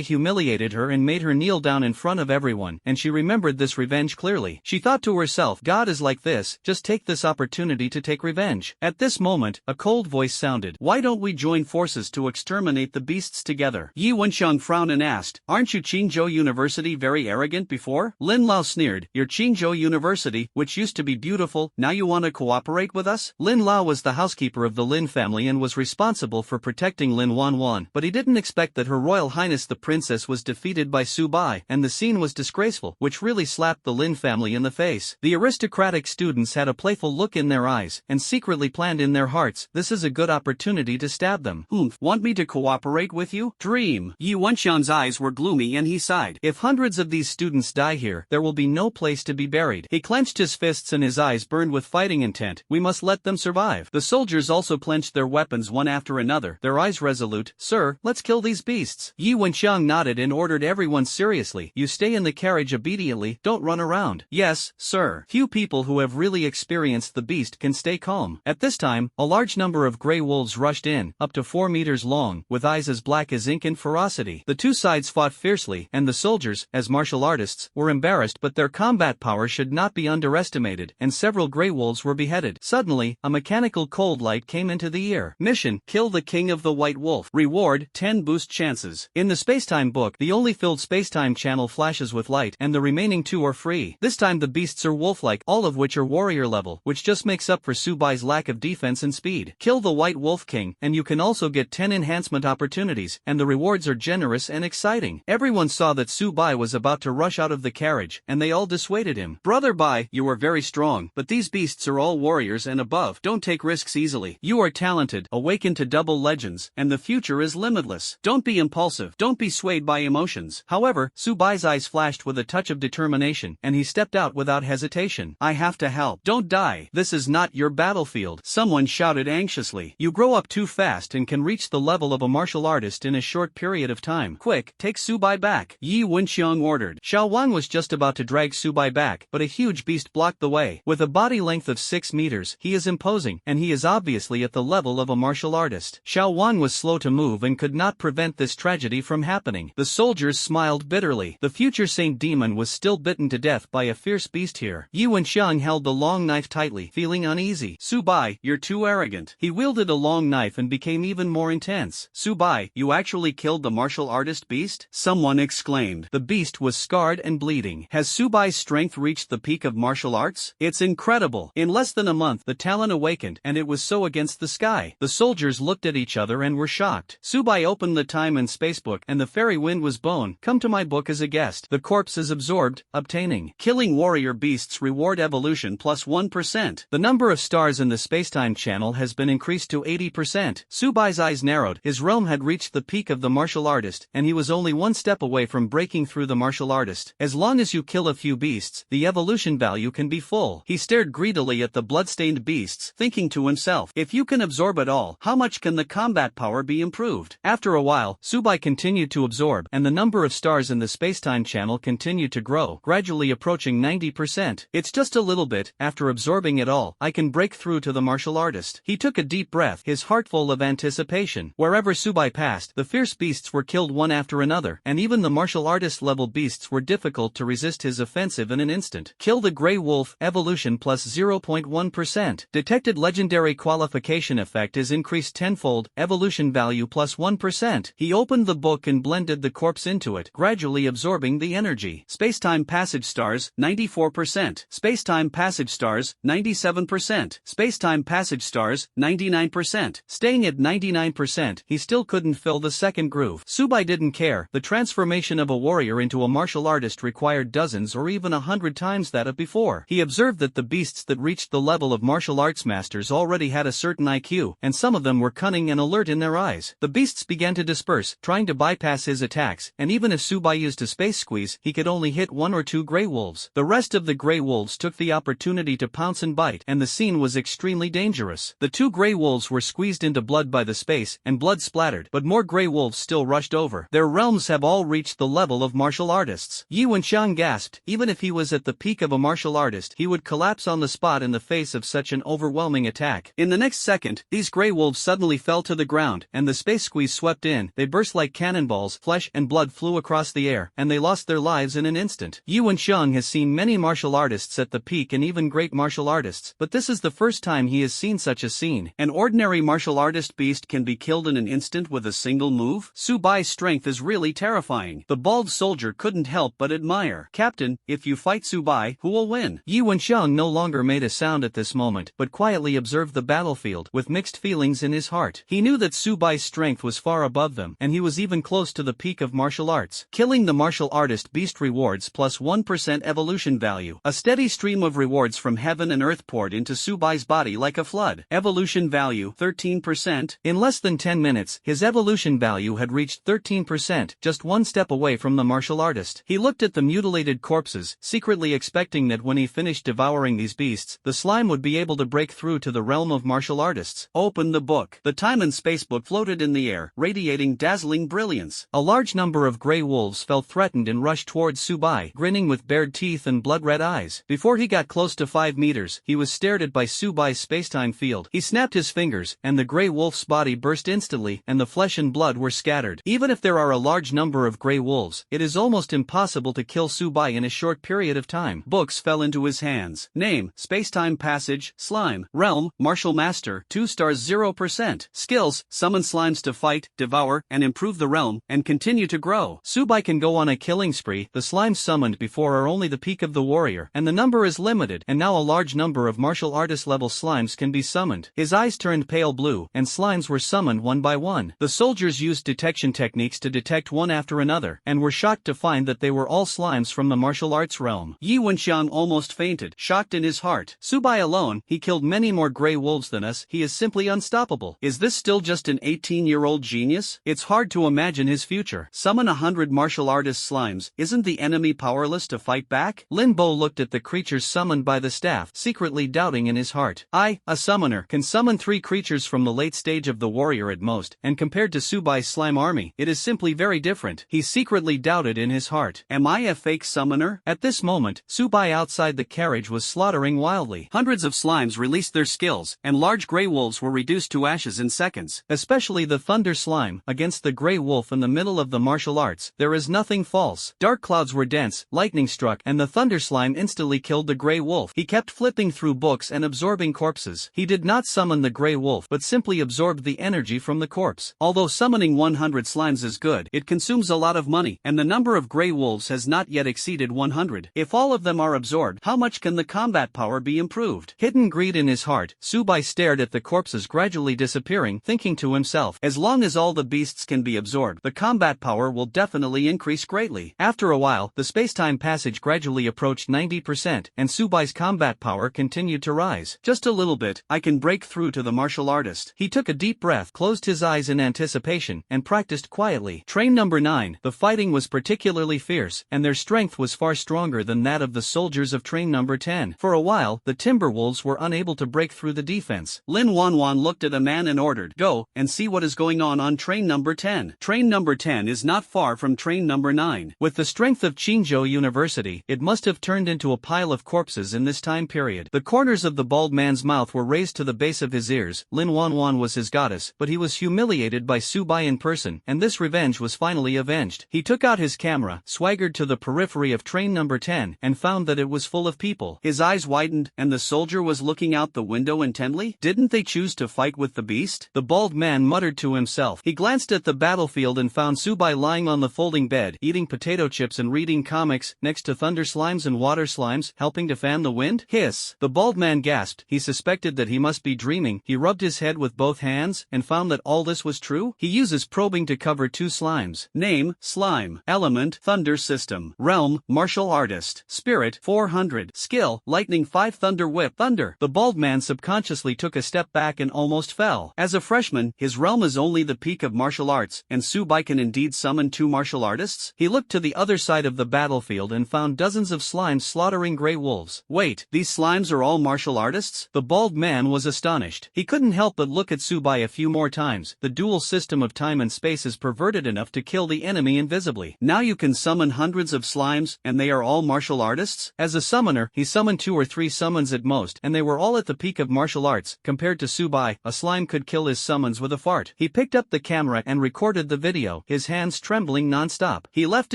humiliated her and made her kneel down in front of everyone, and she remembered this revenge clearly. She thought to herself, God is like this, just take this opportunity to take revenge. At this moment, a cold voice sounded. Why don't we join forces to exterminate the beasts together? Yi Wenxiang frowned and asked, aren't you Qingzhou University very arrogant before? Lin Lao sneered, you're Qingzhou University, which used to be beautiful, now you want to cooperate with us? Lin Lao was the housekeeper of the Lin family and was responsible for protecting Lin Wanwan, but he didn't expect that Her Royal Highness the Princess was defeated by Subai, and the scene was disgraceful, which really slapped the Lin family in the face. The aristocratic students had a playful look in their eyes, and secretly planned in their hearts, this is a good opportunity to stab them. Want me to cooperate with you? Dream. Yi Wenxiang's eyes were gloomy and he sighed. If hundreds of these students die here, there will be no place to be buried. He clenched his fists and his eyes burned with fighting intent. We must let them survive. The soldiers also clenched their weapons one after another, their eyes resolute. Sir, let's kill these beasts. Yi Wenxiang nodded and ordered everyone seriously. You stay in the carriage obediently, don't run around. Yes, sir. Few people who have really experienced the beast can stay calm. At this time, a large number of grey wolves rushed in, up to 4 meters long, with eyes as black as ink in ferocity. The two sides fought fiercely, and the soldiers, as martial artists, were embarrassed, but their combat power should not be underestimated, and several grey wolves were beheaded. Suddenly, a mechanical cold light came into the ear. Mission: kill the king of the white wolf. Reward: 10 boost chances. In the spacetime book, the only filled spacetime channel flashes with light, and the remaining 2 are free. This time the beasts are wolf-like, all of which are warrior level, which just makes up for Subai's lack of defense and speed. Kill the white wolf king, and you can also get 10 enhancement opportunities, and the rewards are generous and exciting. Everyone saw that Subai was about to rush out of the carriage, and they all dissuaded him. Brother Bai, you are very strong, but these beasts are all warriors and above. Don't take risks easily. You are talented, awaken to double legends, and the future is limitless. Don't be impulsive. Don't be swayed by emotions. However, Subai's eyes flashed with a touch of determination, and he stepped out without hesitation. I have to help. Don't die. This is not your battlefield. Someone shouted anxiously. You grow up too fast and can reach the level of a martial artist in a short period of time. Quick, take Subai back. Yi Wenxiang ordered. Xiao Wang was just about to drag Subai back, but a huge beast blocked the way. With a body length of 6 meters, he is imposing, and he is obviously at the level of a martial artist. Xiao Wang was slow to move and could not prevent this tragedy from happening. The soldiers smiled bitterly. The future Saint Demon was still bitten to death by a fierce beast here. Yi Wenxiang held the long knife tightly, feeling uneasy. Subai, you're too arrogant. He wielded a long knife and became even more intense. Subai, you actually killed the martial artist beast? Someone exclaimed. The beast was scarred and bleeding. Has Subai's strength reached the peak of martial arts? It's incredible. In less than a month, the talent awakened, and it was so against the sky. The soldiers looked at each other and were shocked. Subai opened the time and space book, and the fairy wind was bone. Come to my book as a guest. The corpse is absorbed, obtaining. Killing warrior beasts reward evolution plus 1%. The number of stars in the spacetime channel has been increased to 80%. Subai's eyes narrowed. His realm had reached the peak of the martial artist, and he was only one step away from breaking through the martial artist. As long as you kill a few beasts, the evolution value can be full. He stared greedily at the bloodstained beasts, thinking to himself, if you can absorb it all, how much can the combat power be improved? After a while, Subai continued to absorb, and the number of stars in the spacetime channel continued to grow, gradually approaching 90%. It's just a little bit. After absorbing it all, I can break through to the martial artist. He took a deep breath, his heart full of anticipation. Wherever Subai passed, the fierce beasts were killed one after another, and even the martial artist level beasts were difficult to resist his offensive in an instant. Kill the Grey Wolf, evolution plus 0.1%. Detected legendary qualification effect is increased tenfold, evolution value plus 1%. He opened the book and blended the corpse into it, gradually absorbing the energy. Spacetime passage stars, 94%. Spacetime passage stars, 97%. Spacetime passage stars, 99%. Staying at 99%, he still couldn't fill the second groove. Subai didn't care. The transformation of a warrior into a martial artist required dozens or even 100 times that of before. He observed that the beasts that reached the level of martial arts masters already had a certain IQ, and some of them were cunning and alert in their eyes. The beasts began to disperse, trying to bypass his attacks, and even if Subai used a space squeeze, he could only hit 1 or 2 grey wolves. The rest of the grey wolves took the opportunity to pounce and bite, and the scene was extremely dangerous. The 2 grey wolves were squeezed into blood by the space, and blood splattered, but more grey wolves still rushed over. Their realms have all reached the level of martial artists. Yi Wenxiang gasped. Even if he was at the peak of a martial artist, he would collapse on the spot in the face of such an overwhelming attack. In the next second, these grey wolves suddenly fell to the ground, and the space squeeze swept swept in, they burst like cannonballs, flesh and blood flew across the air, and they lost their lives in an instant. Yuan Sheng has seen many martial artists at the peak and even great martial artists, but this is the first time he has seen such a scene. An ordinary martial artist beast can be killed in an instant with a single move? Su Bai's strength is really terrifying. The bald soldier couldn't help but admire. Captain, if you fight Su Bai, who will win? Yuan Sheng no longer made a sound at this moment, but quietly observed the battlefield with mixed feelings in his heart. He knew that Su Bai's strength was far above them, and he was even close to the peak of martial arts. Killing the martial artist beast rewards plus 1% evolution value. A steady stream of rewards from heaven and earth poured into Su Bai's body like a flood. Evolution value 13%. In less than 10 minutes, his evolution value had reached 13%, just one step away from the martial artist. He looked at the mutilated corpses, secretly expecting that when he finished devouring these beasts, the slime would be able to break through to the realm of martial artists. Open the book. The time and space book floated in the air, radiating dazzling brilliance. A large number of gray wolves felt threatened and rushed towards Su Bai, grinning with bared teeth and blood-red eyes. Before he got close to 5 meters, he was stared at by Su Bai's spacetime field. He snapped his fingers, and the gray wolf's body burst instantly, and the flesh and blood were scattered. Even if there are a large number of gray wolves, it is almost impossible to kill Su Bai in a short period of time. Books fell into his hands. Name, Spacetime Passage, Slime. Realm, Martial Master, 2 stars 0%. Skills, summon slimes to fight, devour, and improve the realm, and continue to grow. Su Bai can go on a killing spree. The slimes summoned before are only the peak of the warrior, and the number is limited, and now a large number of martial artist level slimes can be summoned. His eyes turned pale blue, and slimes were summoned one by one. The soldiers used detection techniques to detect one after another, and were shocked to find that they were all slimes from the martial arts realm. Yi Wenxiang almost fainted, shocked in his heart. Su Bai alone, he killed many more gray wolves than us. He is simply unstoppable. Is this still just an 18-year-old genius? It's hard to imagine his future. Summon 100 martial artist slimes. Isn't the enemy powerless to fight back? Lin Bo looked at the creatures summoned by the staff, secretly doubting in his heart. I, a summoner, can summon 3 creatures from the late stage of the warrior at most, and compared to Su Bai's slime army, it is simply very different. He secretly doubted in his heart. Am I a fake summoner? At this moment, Su Bai outside the carriage was slaughtering wildly. Hundreds of slimes released their skills, and large gray wolves were reduced to ashes in seconds. Especially the thunder slime, against the gray wolf in the middle of the martial arts, there is nothing false. Dark clouds were dense, lightning struck, and the thunder slime instantly killed the gray wolf. He kept flipping through books and absorbing corpses. He did not summon the gray wolf but simply absorbed the energy from the corpse. Although summoning 100 slimes is good, it consumes a lot of money, and the number of gray wolves has not yet exceeded 100. If all of them are absorbed, how much can the combat power be improved? Hidden greed in his heart, Su Bai stared at the corpses gradually disappearing, thinking to himself, as long as all the beasts can be absorbed, the combat power will definitely increase greatly. After a while, the spacetime passage gradually approached 90%, and Su Bai's combat power continued to rise. Just a little bit, I can break through to the martial artist. He took a deep breath, closed his eyes in anticipation, and practiced quietly. Train number 9. The fighting was particularly fierce, and their strength was far stronger than that of the soldiers of train number 10. For a while, the timber wolves were unable to break through the defense. Lin Wanwan looked at a man and ordered, "Go, and see what is going on train number 10. Train number 10 is not far from train number 9. With the strength of Qingzhou University, it must have turned into a pile of corpses in this time period. The corners of the bald man's mouth were raised to the base of his ears. Lin Wanwan was his goddess, but he was humiliated by Su Bai in person, and this revenge was finally avenged. He took out his camera, swaggered to the periphery of train number 10, and found that it was full of people. His eyes widened, and the soldier was looking out the window intently. Didn't they choose to fight with the beast? The bald man muttered to himself. He glanced at the battlefield and found Su Bai lying on the folding bed, eating potato chips and reading comics, next to thunder slimes and water slimes, helping to fan the wind. Hiss! The bald man gasped. He suspected that he must be dreaming. He rubbed his head with both hands, and found that all this was true. He uses probing to cover 2 slimes. Name, slime. Element, thunder system. Realm, martial artist. Spirit, 400. Skill, lightning 5 thunder whip. Thunder. The bald man subconsciously took a step back and almost fell. As a freshman, his realm is only the peak of martial arts, and Su Bai can indeed summon 2 martial artists? He looked to the other side of the battlefield and found dozens of slimes slaughtering gray wolves. Wait, these slimes are all martial artists? The bald man was astonished. He couldn't help but look at Su Bai a few more times. The dual system of time and space is perverted enough to kill the enemy invisibly. Now you can summon hundreds of slimes, and they are all martial artists? As a summoner, he summoned 2 or 3 summons at most, and they were all at the peak of martial arts. Compared to Su Bai, a slime could kill his summons with a fart. He picked up the the camera and recorded the video, his hands trembling non-stop. He left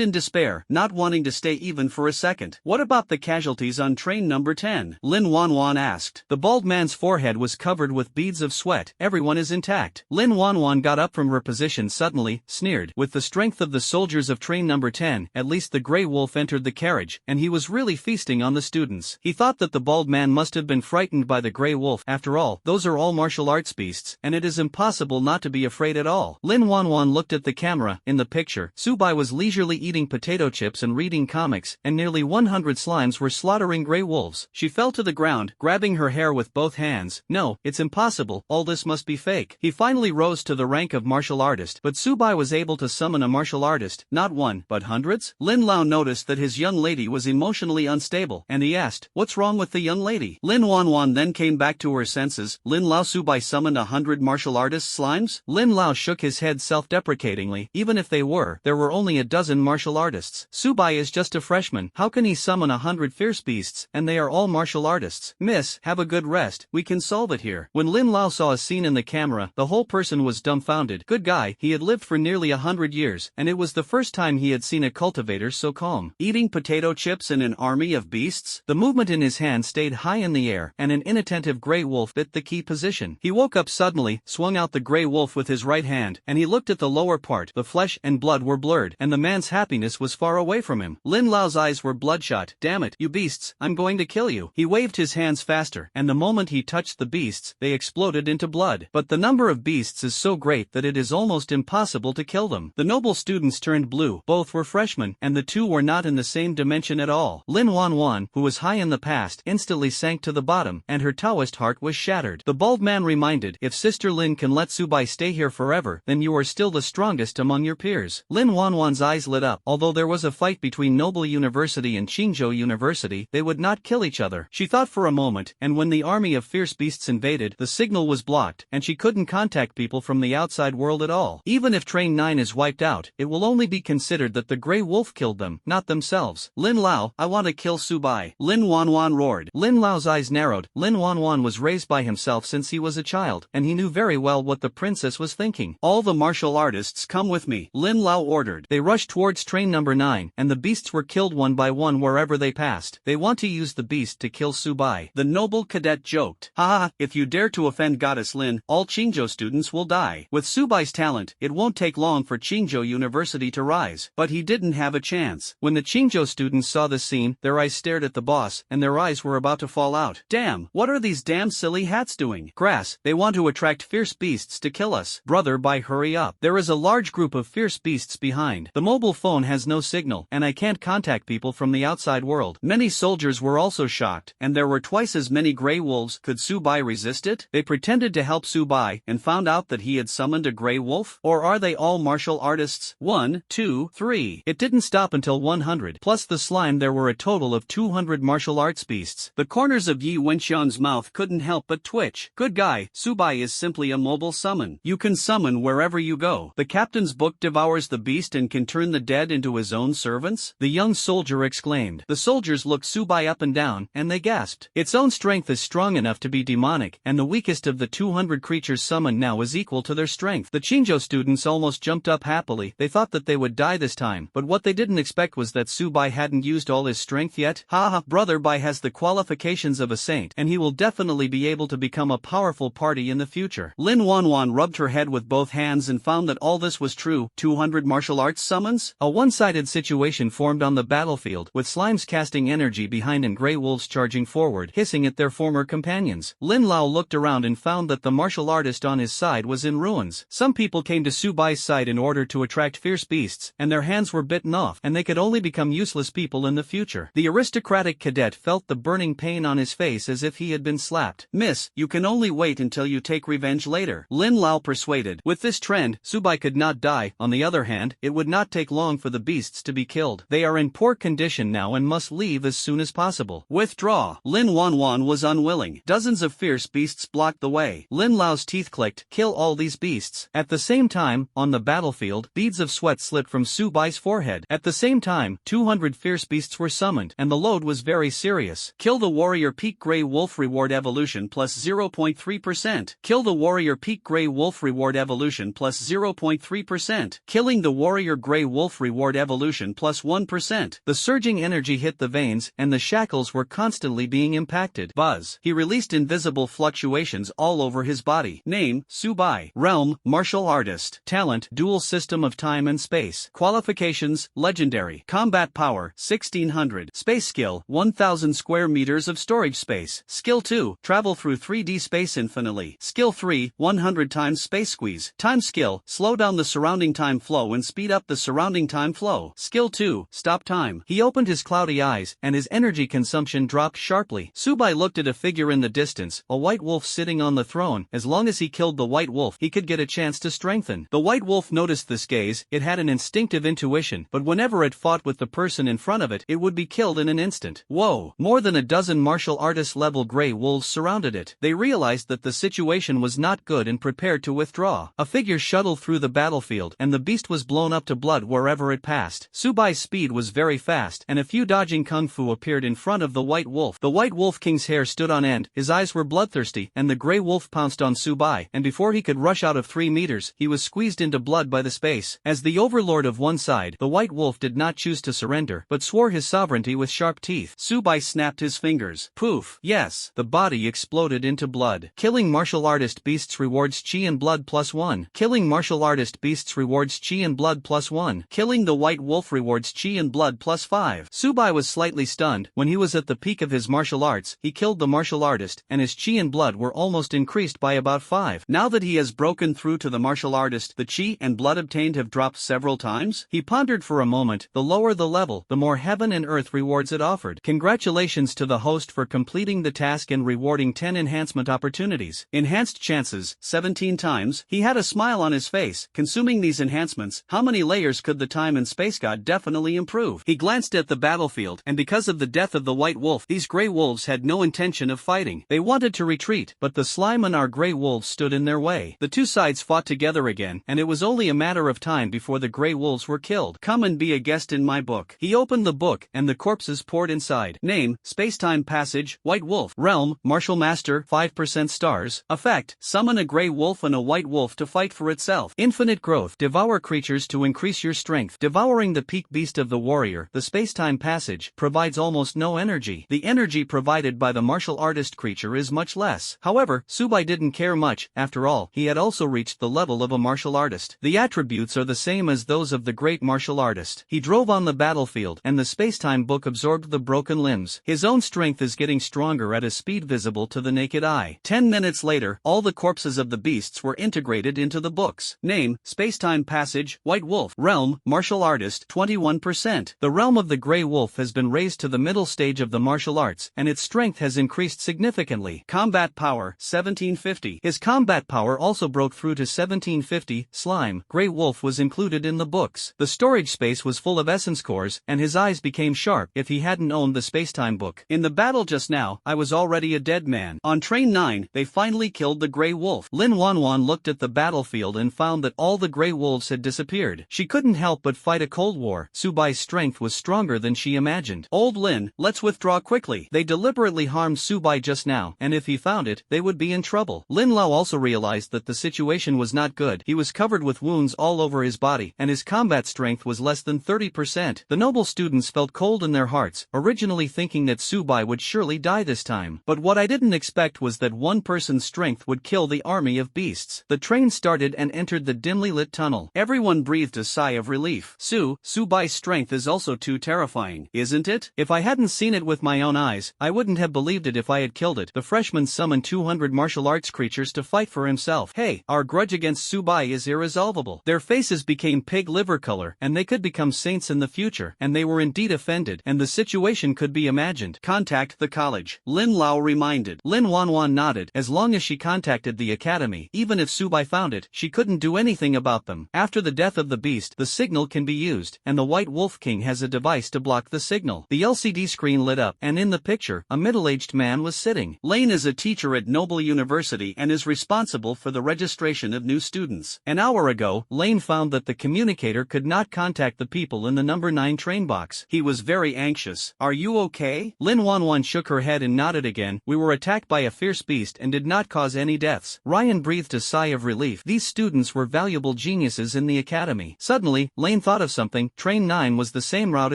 in despair, not wanting to stay even for a second. What about the casualties on train number 10? Lin Wanwan asked. The bald man's forehead was covered with beads of sweat. Everyone is intact. Lin Wanwan got up from her position suddenly, sneered. With the strength of the soldiers of train number 10, at least the Grey Wolf entered the carriage, and he was really feasting on the students. He thought that the bald man must have been frightened by the Grey Wolf. After all, those are all martial arts beasts, and it is impossible not to be afraid at all. Lin Wanwan looked at the camera. In the picture, Subai was leisurely eating potato chips and reading comics, and nearly 100 slimes were slaughtering Grey Wolves. She fell to the ground, grabbing her hair with both hands. No, it's impossible, all this must be fake. He finally rose to the rank of martial artist, but Subai was able to summon a martial artist, not one, but hundreds? Lin Lao noticed that his young lady was emotionally unstable, and he asked, "What's wrong with the young lady?" Lin Wanwan then came back to her senses. Lin Lao, Subai summoned 100 martial artist slimes? Lin Lao shook his head self-deprecatingly. Even if they were, there were only a dozen martial artists. Subai is just a freshman. How can he summon 100 fierce beasts, and they are all martial artists? Miss, have a good rest, we can solve it here. When Lin Lao saw a scene in the camera, the whole person was dumbfounded. Good guy, he had lived for nearly 100 years, and it was the first time he had seen a cultivator so calm. Eating potato chips in an army of beasts? The movement in his hand stayed high in the air, and an inattentive Grey Wolf bit the key position. He woke up suddenly, swung out the Grey Wolf with his right hand, and he looked at the lower part. The flesh and blood were blurred, and the man's happiness was far away from him. Lin Lao's eyes were bloodshot. Damn it, you beasts, I'm going to kill you. He waved his hands faster, and the moment he touched the beasts, they exploded into blood. But the number of beasts is so great that it is almost impossible to kill them. The noble students turned blue. Both were freshmen, and the two were not in the same dimension at all. Lin Wanwan, who was high in the past, instantly sank to the bottom, and her Taoist heart was shattered. The bald man reminded, if Sister Lin can let Subai stay here forever, then you are still the strongest among your peers. Lin Wanwan's eyes lit up. Although there was a fight between Noble University and Qingzhou University, they would not kill each other. She thought for a moment, and when the army of fierce beasts invaded, the signal was blocked, and she couldn't contact people from the outside world at all. Even if Train 9 is wiped out, it will only be considered that the Grey Wolf killed them, not themselves. Lin Lao, I want to kill Subai. Lin Wanwan roared. Lin Lao's eyes narrowed. Lin Wanwan was raised by himself since he was a child, and he knew very well what the princess was thinking. All the martial artists come with me, Lin Lao ordered. They rushed towards train number 9, and the beasts were killed one by one wherever they passed. They want to use the beast to kill Subai. The noble cadet joked. Haha, if you dare to offend Goddess Lin, all Qingzhou students will die. With Subai's talent, it won't take long for Qingzhou University to rise. But he didn't have a chance. When the Qingzhou students saw this scene, their eyes stared at the boss, and their eyes were about to fall out. Damn, what are these damn silly hats doing? Grass, they want to attract fierce beasts to kill us. Brother, hurry up. There is a large group of fierce beasts behind. The mobile phone has no signal, and I can't contact people from the outside world. Many soldiers were also shocked, and there were twice as many Grey Wolves. Could Subai resist it? They pretended to help Subai, and found out that he had summoned a Grey Wolf? Or are they all martial artists? 1, 2, 3. It didn't stop until 100. Plus the slime, there were a total of 200 martial arts beasts. The corners of Yi Wenxian's mouth couldn't help but twitch. Good guy, Subai is simply a mobile summon. You can summon wherever you go. The captain's book devours the beast and can turn the dead into his own servants? The young soldier exclaimed. The soldiers looked Subai up and down, and they gasped. Its own strength is strong enough to be demonic, and the weakest of the 200 creatures summoned now is equal to their strength. The Qingzhou students almost jumped up happily. They thought that they would die this time, but what they didn't expect was that Subai hadn't used all his strength yet. Haha, Brother Bai has the qualifications of a saint, and he will definitely be able to become a powerful party in the future. Lin Wanwan rubbed her head with both hands and found that all this was true. 200 martial arts summons? A one-sided situation formed on the battlefield, with slimes casting energy behind and Grey Wolves charging forward, hissing at their former companions. Lin Lao looked around and found that the martial artist on his side was in ruins. Some people came to Subai's side in order to attract fierce beasts, and their hands were bitten off, and they could only become useless people in the future. The aristocratic cadet felt the burning pain on his face as if he had been slapped. Miss, you can only wait until you take revenge later, Lin Lao persuaded. With this trend, Subai could not die. On the other hand, it would not take long for the beasts to be killed. They are in poor condition now and must leave as soon as possible. Withdraw. Lin Wanwan was unwilling. Dozens of fierce beasts blocked the way. Lin Lao's teeth clicked. Kill all these beasts. At the same time, on the battlefield, beads of sweat slipped from Subai's forehead. At the same time, 200 fierce beasts were summoned, and the load was very serious. Kill the warrior peak Grey Wolf reward evolution plus 0.3%. Kill the warrior peak Grey Wolf reward evolution evolution plus 0.3%. Killing the warrior gray wolf reward evolution plus 1%. The surging energy hit the veins, and the shackles were constantly being impacted. Buzz. He released invisible fluctuations all over his body. Name, Subai. Realm, martial artist. Talent, dual system of time and space. Qualifications, legendary. Combat power, 1600. Space skill, 1000 square meters of storage space. Skill 2, travel through 3D space infinitely. Skill 3, 100 times space squeeze. Time skill, slow down the surrounding time flow and speed up the surrounding time flow. Skill 2, stop time. He opened his cloudy eyes, and his energy consumption dropped sharply. Subai looked at a figure in the distance, a white wolf sitting on the throne. As long as he killed the white wolf, he could get a chance to strengthen. The white wolf noticed this gaze. It had an instinctive intuition, but whenever it fought with the person in front of it, it would be killed in an instant. Whoa! More than a dozen martial artist-level gray wolves surrounded it. They realized that the situation was not good and prepared to withdraw. A figure shuttled through the battlefield, and the beast was blown up to blood wherever it passed. Subai's speed was very fast, and a few dodging kung fu appeared in front of the white wolf. The white wolf king's hair stood on end, his eyes were bloodthirsty, and the gray wolf pounced on Subai, and before he could rush out of 3 meters, he was squeezed into blood by the space. As the overlord of one side, the white wolf did not choose to surrender, but swore his sovereignty with sharp teeth. Subai snapped his fingers. Poof! Yes, the body exploded into blood. Killing martial artist beasts rewards chi and blood plus 1. Killing martial artist beasts rewards chi and blood plus 1. Killing the white wolf rewards chi and blood plus 5. Subai was slightly stunned. When he was at the peak of his martial arts, he killed the martial artist, and his chi and blood were almost increased by about 5. Now that he has broken through to the martial artist, the chi and blood obtained have dropped several times? He pondered for a moment. The lower the level, the more heaven and earth rewards it offered. Congratulations to the host for completing the task and rewarding 10 enhancement opportunities. Enhanced chances, 17 times. He had a smile on his face. Consuming these enhancements, how many layers could the time and space god definitely improve? He glanced at the battlefield, and because of the death of the white wolf, these gray wolves had no intention of fighting. They wanted to retreat, but the slime and our gray wolves stood in their way. The two sides fought together again, and it was only a matter of time before the gray wolves were killed. Come and be a guest in my book. He opened the book, and the corpses poured inside. Name, Spacetime Passage, White Wolf. Realm, Martial Master, 5% stars. Effect, summon a gray wolf and a white wolf to fight for itself. Infinite growth, devour creatures to increase your strength. Devouring the peak beast of the warrior, the Spacetime Passage, provides almost no energy. The energy provided by the martial artist creature is much less. However, Subai didn't care much. After all, he had also reached the level of a martial artist. The attributes are the same as those of the great martial artist. He drove on the battlefield, and the Spacetime book absorbed the broken limbs. His own strength is getting stronger at a speed visible to the naked eye. 10 minutes later, all the corpses of the beasts were integrated into the books. Name, Spacetime Passage, White Wolf. Realm, Martial Artist, 21%. The realm of the Grey Wolf has been raised to the middle stage of the martial arts, and its strength has increased significantly. Combat power, 1750. His combat power also broke through to 1750. Slime, Grey Wolf was included in the books. The storage space was full of essence cores, and his eyes became sharp. If he hadn't owned the Spacetime book. In the battle just now, I was already a dead man. On Train 9, they finally killed the Grey Wolf. Lin Wanwan looked at the battlefield and found that all the Grey Wolves had disappeared. She couldn't help but fight a cold war. Subai's strength was stronger than she imagined. Old Lin, let's withdraw quickly. They deliberately harmed Subai just now, and if he found it, they would be in trouble. Lin Lao also realized that the situation was not good. He was covered with wounds all over his body, and his combat strength was less than 30%. The noble students felt cold in their hearts, originally thinking that Subai would surely die this time. But what I didn't expect was that one person's strength would kill the army of beasts. The train started and entered the dimly lit tunnel. Everyone breathed a sigh of relief. Subai's strength is also too terrifying, isn't it? If I hadn't seen it with my own eyes, I wouldn't have believed it if I had killed it. The freshman summoned 200 martial arts creatures to fight for himself. Hey, our grudge against Subai is irresolvable. Their faces became pig liver color, and they could become saints in the future, and they were indeed offended, and the situation could be imagined. Contact the college, Lin Lao reminded. Lin Wanwan nodded. As long as she contacted the academy, even if Subai found it, she couldn't do anything about them. After the death of the beast, the signal can be used, and the White Wolf King has a device to block the signal. The LCD screen lit up, and in the picture, a middle-aged man was sitting. Lane is a teacher at Noble University and is responsible for the registration of new students. An hour ago, Lane found that the communicator could not contact the people in the number 9 train box. He was very anxious. Are you okay? Lin Wanwan shook her head and nodded again. We were attacked by a fierce beast and did not cause any deaths. Ryan breathed a sigh of relief relief. These students were valuable geniuses in the academy. Suddenly, Lane thought of something. Train 9 was the same route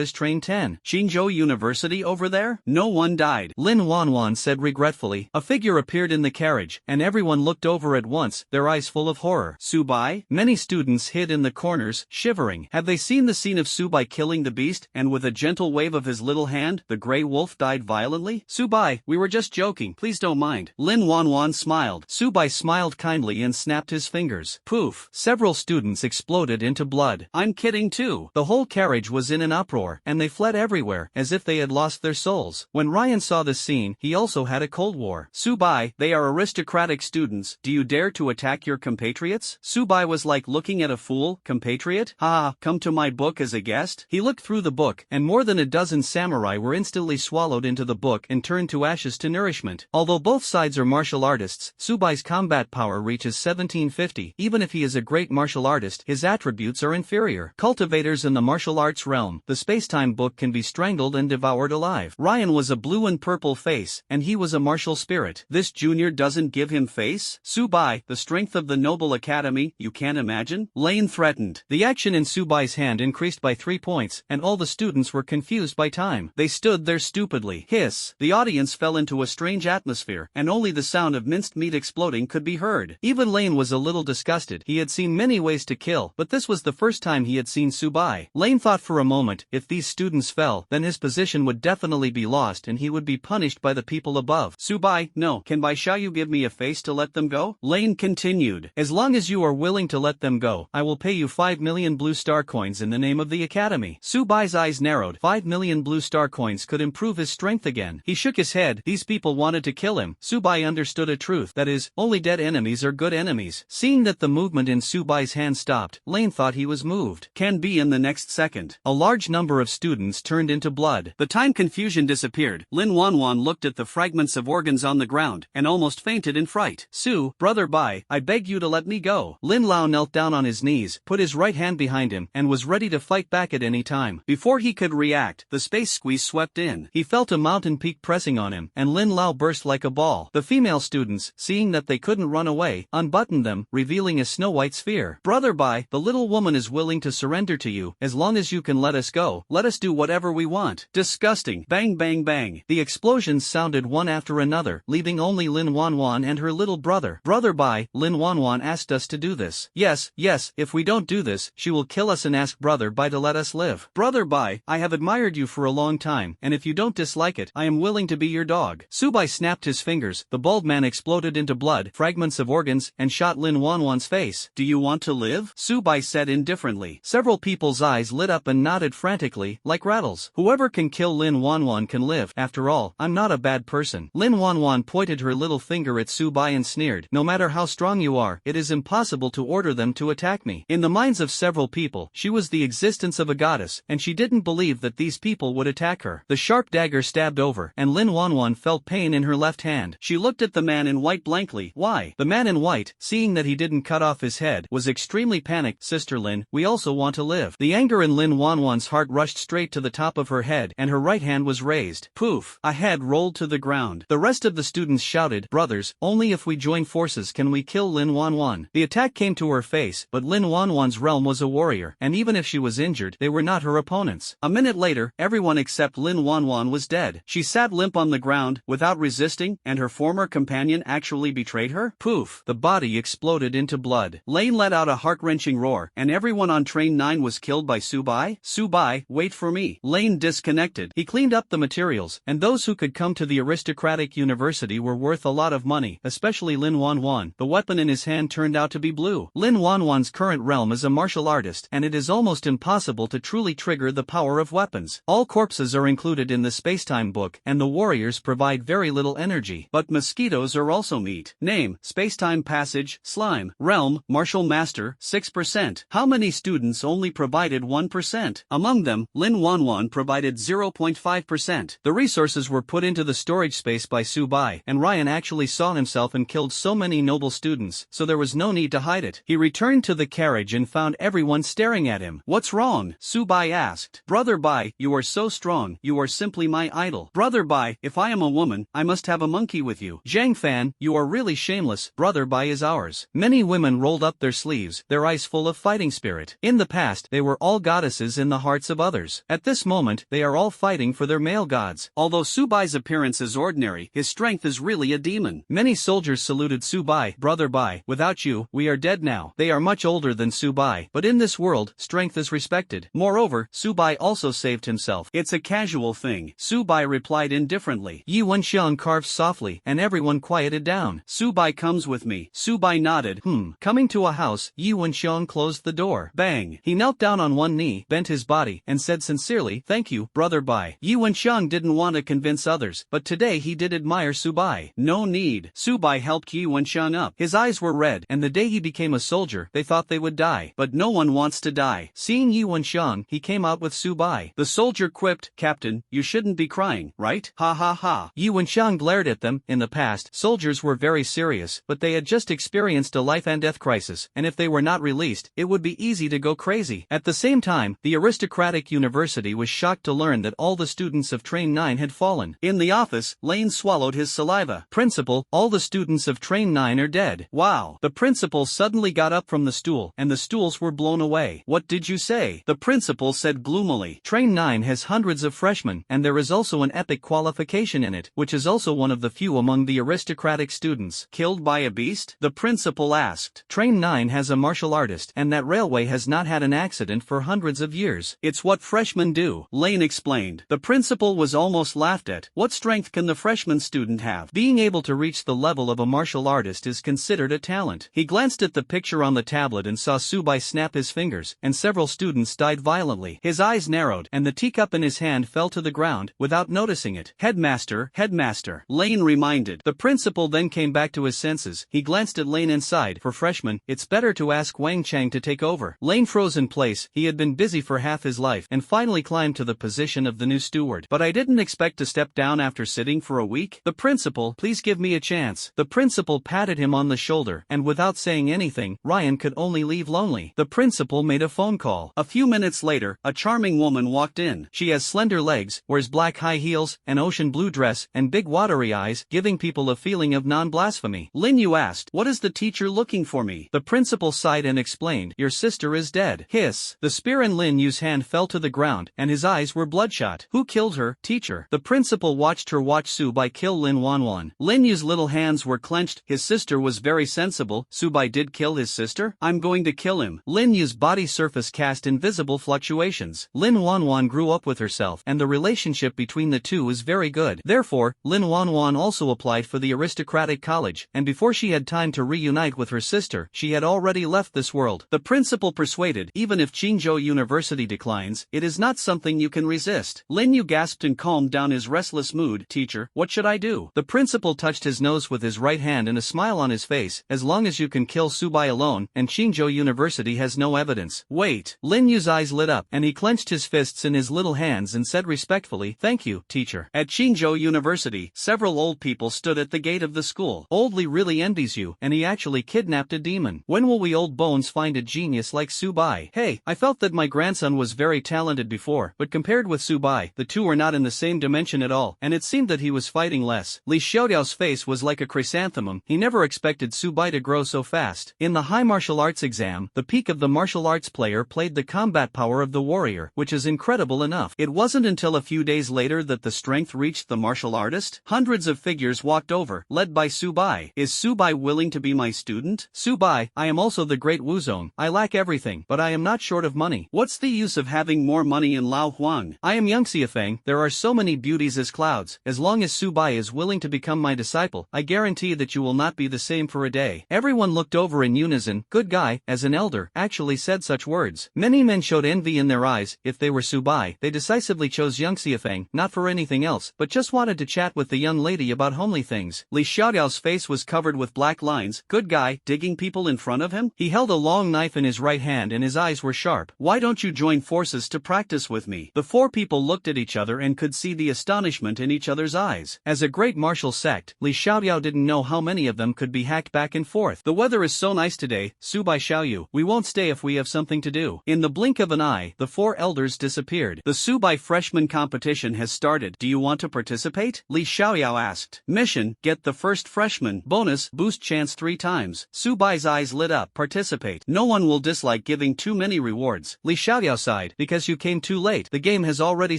as Train 10. Qingzhou University over there? No one died, Lin Wanwan said regretfully. A figure appeared in the carriage, and everyone looked over at once, their eyes full of horror. Subai? Many students hid in the corners, shivering. Have they seen the scene of Subai killing the beast, and with a gentle wave of his little hand, the grey wolf died violently? Subai, we were just joking, please don't mind. Lin Wanwan smiled. Subai smiled kindly and snapped his fingers. Poof! Several students exploded into blood. I'm kidding too. The whole carriage was in an uproar, and they fled everywhere, as if they had lost their souls. When Ryan saw this scene, he also had a cold war. Subai, they are aristocratic students, do you dare to attack your compatriots? Subai was like looking at a fool. Compatriot? Ha, come to my book as a guest? He looked through the book, and more than a dozen samurai were instantly swallowed into the book and turned to ashes to nourishment. Although both sides are martial artists, Subai's combat power reaches 1750. Even if he is a great martial artist, his attributes are inferior. Cultivators in the martial arts realm, the space-time book can be strangled and devoured alive. Ryan was a blue and purple face, and he was a martial spirit. This junior doesn't give him face? Subai, the strength of the noble academy, you can't imagine? Lane threatened. The action in Subai's hand increased by 3 points, and all the students were confused by time. They stood there stupidly. Hiss! The audience fell into a strange atmosphere, and only the sound of minced meat exploding could be heard. Even Lane was a little disgusted. He had seen many ways to kill, but this was the first time he had seen Subai. Lane thought for a moment, if these students fell, then his position would definitely be lost and he would be punished by the people above. Subai, no, can Bai Xiaoyu give me a face to let them go? Lane continued. As long as you are willing to let them go, I will pay you 5 million blue star coins in the name of the academy. Subai's eyes narrowed. 5 million blue star coins could improve his strength again. He shook his head. These people wanted to kill him. Subai understood a truth, that is, only dead enemies are good enemies. Seeing that the movement in Subai's hand stopped, Lane thought he was moved. Can be in the next second. A large number of students turned into blood. The time confusion disappeared. Lin Wanwan looked at the fragments of organs on the ground, and almost fainted in fright. Su, brother Bai, I beg you to let me go. Lin Lao knelt down on his knees, put his right hand behind him, and was ready to fight back at any time. Before he could react, the space squeeze swept in. He felt a mountain peak pressing on him, and Lin Lao burst like a ball. The female students, seeing that they couldn't run away, unbuttoned them, revealing a snow-white sphere. Brother Bai, the little woman is willing to surrender to you, as long as you can let us go. Let us do whatever we want. Disgusting. Bang bang bang. The explosions sounded one after another, leaving only Lin Wanwan and her little brother. Brother Bai, Lin Wanwan asked us to do this. Yes, if we don't do this, she will kill us and ask Brother Bai to let us live. Brother Bai, I have admired you for a long time, and if you don't dislike it, I am willing to be your dog. Subai snapped his fingers. The bald man exploded into blood, fragments of organs, and shot Lin Wanwan's face. Do you want to live? Subai said indifferently. Several people's eyes lit up and nodded frantically, like rattles. Whoever can kill Lin Wanwan can live. After all, I'm not a bad person. Lin Wanwan pointed her little finger at Subai and sneered. No matter how strong you are, it is impossible to order them to attack me. In the minds of several people, she was the existence of a goddess, and she didn't believe that these people would attack her. The sharp dagger stabbed over, and Lin Wanwan felt pain in her left hand. She looked at the man in white blankly. Why? The man in white, seeing that he didn't cut off his head, was extremely panicked. Sister Lin, we also want to live. The anger in Lin Wanwan's heart rushed straight to the top of her head, and her right hand was raised. Poof! A head rolled to the ground. The rest of the students shouted, brothers, only if we join forces can we kill Lin Wanwan. The attack came to her face, but Lin Wanwan's realm was a warrior, and even if she was injured, they were not her opponents. A minute later, everyone except Lin Wanwan was dead. She sat limp on the ground, without resisting, and her former companion actually betrayed her? Poof! The body exploded into blood. Lane let out a heart-wrenching roar, and everyone on Train 9 was killed by Subai? Subai, wait for me. Lane disconnected. He cleaned up the materials, and those who could come to the aristocratic university were worth a lot of money, especially Lin Wanwan. The weapon in his hand turned out to be blue. Lin Wanwan's current realm is a martial artist, and it is almost impossible to truly trigger the power of weapons. All corpses are included in the spacetime book, and the warriors provide very little energy. But mosquitoes are also meat. Name, spacetime passage, slime. Realm, martial master, 6%. How many students only provided 1%? Among them, Lin Wanwan provided 0.5%. The resources were put into the storage space by Subai, and Ryan actually saw himself and killed so many noble students, so there was no need to hide it. He returned to the carriage and found everyone staring at him. What's wrong? Subai asked. Brother Bai, you are so strong, you are simply my idol. Brother Bai, if I am a woman, I must have a monkey with you. Zhang Fan, you are really shameless. Brother Bai is ours. powers. Many women rolled up their sleeves, their eyes full of fighting spirit. In the past, they were all goddesses in the hearts of others. At this moment, they are all fighting for their male gods. Although Subai's appearance is ordinary, his strength is really a demon. Many soldiers saluted Subai. Brother Bai, without you, we are dead now. They are much older than Subai, but in this world, strength is respected. Moreover, Subai also saved himself. It's a casual thing. Subai replied indifferently. Yi Wenxiang carved softly, and everyone quieted down. Subai comes with me. Subai nodded. Coming to a house, Yi Wenxiang closed the door. Bang! He knelt down on one knee, bent his body, and said sincerely, thank you, Brother Bai. Yi Wenxiang didn't want to convince others, but today he did admire Subai. No need. Subai helped Yi Wenxiang up. His eyes were red, and the day he became a soldier, they thought they would die. But no one wants to die. Seeing Yi Wenxiang, he came out with Subai. The soldier quipped, Captain, you shouldn't be crying, right? Ha ha ha. Yi Wenxiang glared at them. In the past, soldiers were very serious, but they had just experienced a life and death crisis, and if they were not released, it would be easy to go crazy. At the same time, the aristocratic university was shocked to learn that all the students of Train 9 had fallen. In the office, Lane swallowed his saliva. Principal, all the students of Train 9 are dead. Wow. The principal suddenly got up from the stool, and the stools were blown away. What did you say? The principal said gloomily. Train 9 has hundreds of freshmen, and there is also an epic qualification in it, which is also one of the few among the aristocratic students. Killed by a beast? The principal asked. Train 9 has a martial artist, and that railway has not had an accident for hundreds of years. It's what freshmen do, Lane explained. The principal was almost laughed at. What strength can the freshman student have? Being able to reach the level of a martial artist is considered a talent. He glanced at the picture on the tablet and saw Subai snap his fingers, and several students died violently. His eyes narrowed, and the teacup in his hand fell to the ground, without noticing it. Headmaster, headmaster, Lane reminded. The principal then came back to his senses. He glanced at Lane and sighed. For freshmen, it's better to ask Wang Chang to take over. Lane froze in place. He had been busy for half his life, and finally climbed to the position of the new steward. But I didn't expect to step down after sitting for a week. The principal, please give me a chance. The principal patted him on the shoulder, and without saying anything, Ryan could only leave lonely. The principal made a phone call. A few minutes later, a charming woman walked in. She has slender legs, wears black high heels, an ocean blue dress, and big watery eyes, giving people a feeling of non-blasphemy. Lin Yu asked, what is the teacher looking for me? The principal sighed and explained, your sister is dead. Hiss. The spear in Lin Yu's hand fell to the ground, and his eyes were bloodshot. Who killed her, teacher? The principal watched her watch Subai kill Lin Wanwan. Lin Yu's little hands were clenched. His sister was very sensible. Subai did kill his sister? I'm going to kill him. Lin Yu's body surface cast invisible fluctuations. Lin Wanwan grew up with herself, and the relationship between the two is very good. Therefore, Lin Wanwan also applied for the aristocratic college, and before she had time to reunite with her sister, she had already left this world. The principal persuaded, even if Qingzhou University declines, it is not something you can resist. Lin Yu gasped and calmed down his restless mood. Teacher, what should I do? The principal touched his nose with his right hand and a smile on his face. As long as you can kill Subai alone, and Qingzhou University has no evidence. Wait. Lin Yu's eyes lit up, and he clenched his fists in his little hands and said respectfully, thank you, teacher. At Qingzhou University, several old people stood at the gate of the school. Old Li really envies you, and he actually kidnapped a demon. When will we old bones find a genius like Subai? Hey, I felt that my grandson was very talented before, but compared with Subai, the two are not in the same dimension at all, and it seemed that he was fighting less. Li Xiaodao's face was like a chrysanthemum. He never expected Subai to grow so fast. In the high martial arts exam, the peak of the martial arts player played the combat power of the warrior, which is incredible enough. It wasn't until a few days later that the strength reached the martial artist. Hundreds of figures walked over, led by Subai. Is Subai willing to be my student? Subai, I am also the great Wuzong. I lack everything, but I am not short of money. What's the use of having more money in Lao Huang? I am Yang Xiafeng. There are so many beauties as clouds. As long as Subai is willing to become my disciple, I guarantee that you will not be the same for a day. Everyone looked over in unison. Good guy, as an elder, actually said such words. Many men showed envy in their eyes. If they were Subai, they decisively chose Yang Xiafeng, not for anything else, but just wanted to chat with the young lady about homely things. Li Xiaodao's face was covered with black lines. Good guy, digging people in front of him? He held a long knife in his right hand and his eyes were sharp. Why don't you join forces to practice with me? The four people looked at each other and could see the astonishment in each other's eyes. As a great martial sect, Li Xiaodao didn't know how many of them could be hacked back and forth. The weather is so nice today, Subai Xiaoyu. We won't stay if we have something to do. In the blink of an eye, the four elders disappeared. The Subai freshman competition has started. Do you want to participate? Li Xiaoyao asked. Mission, get the first freshman. Bonus, boost chance 3 times. Su Bai's eyes lit up. Participate. No one will dislike giving too many rewards. Li Xiaoyao sighed. Because you came too late. The game has already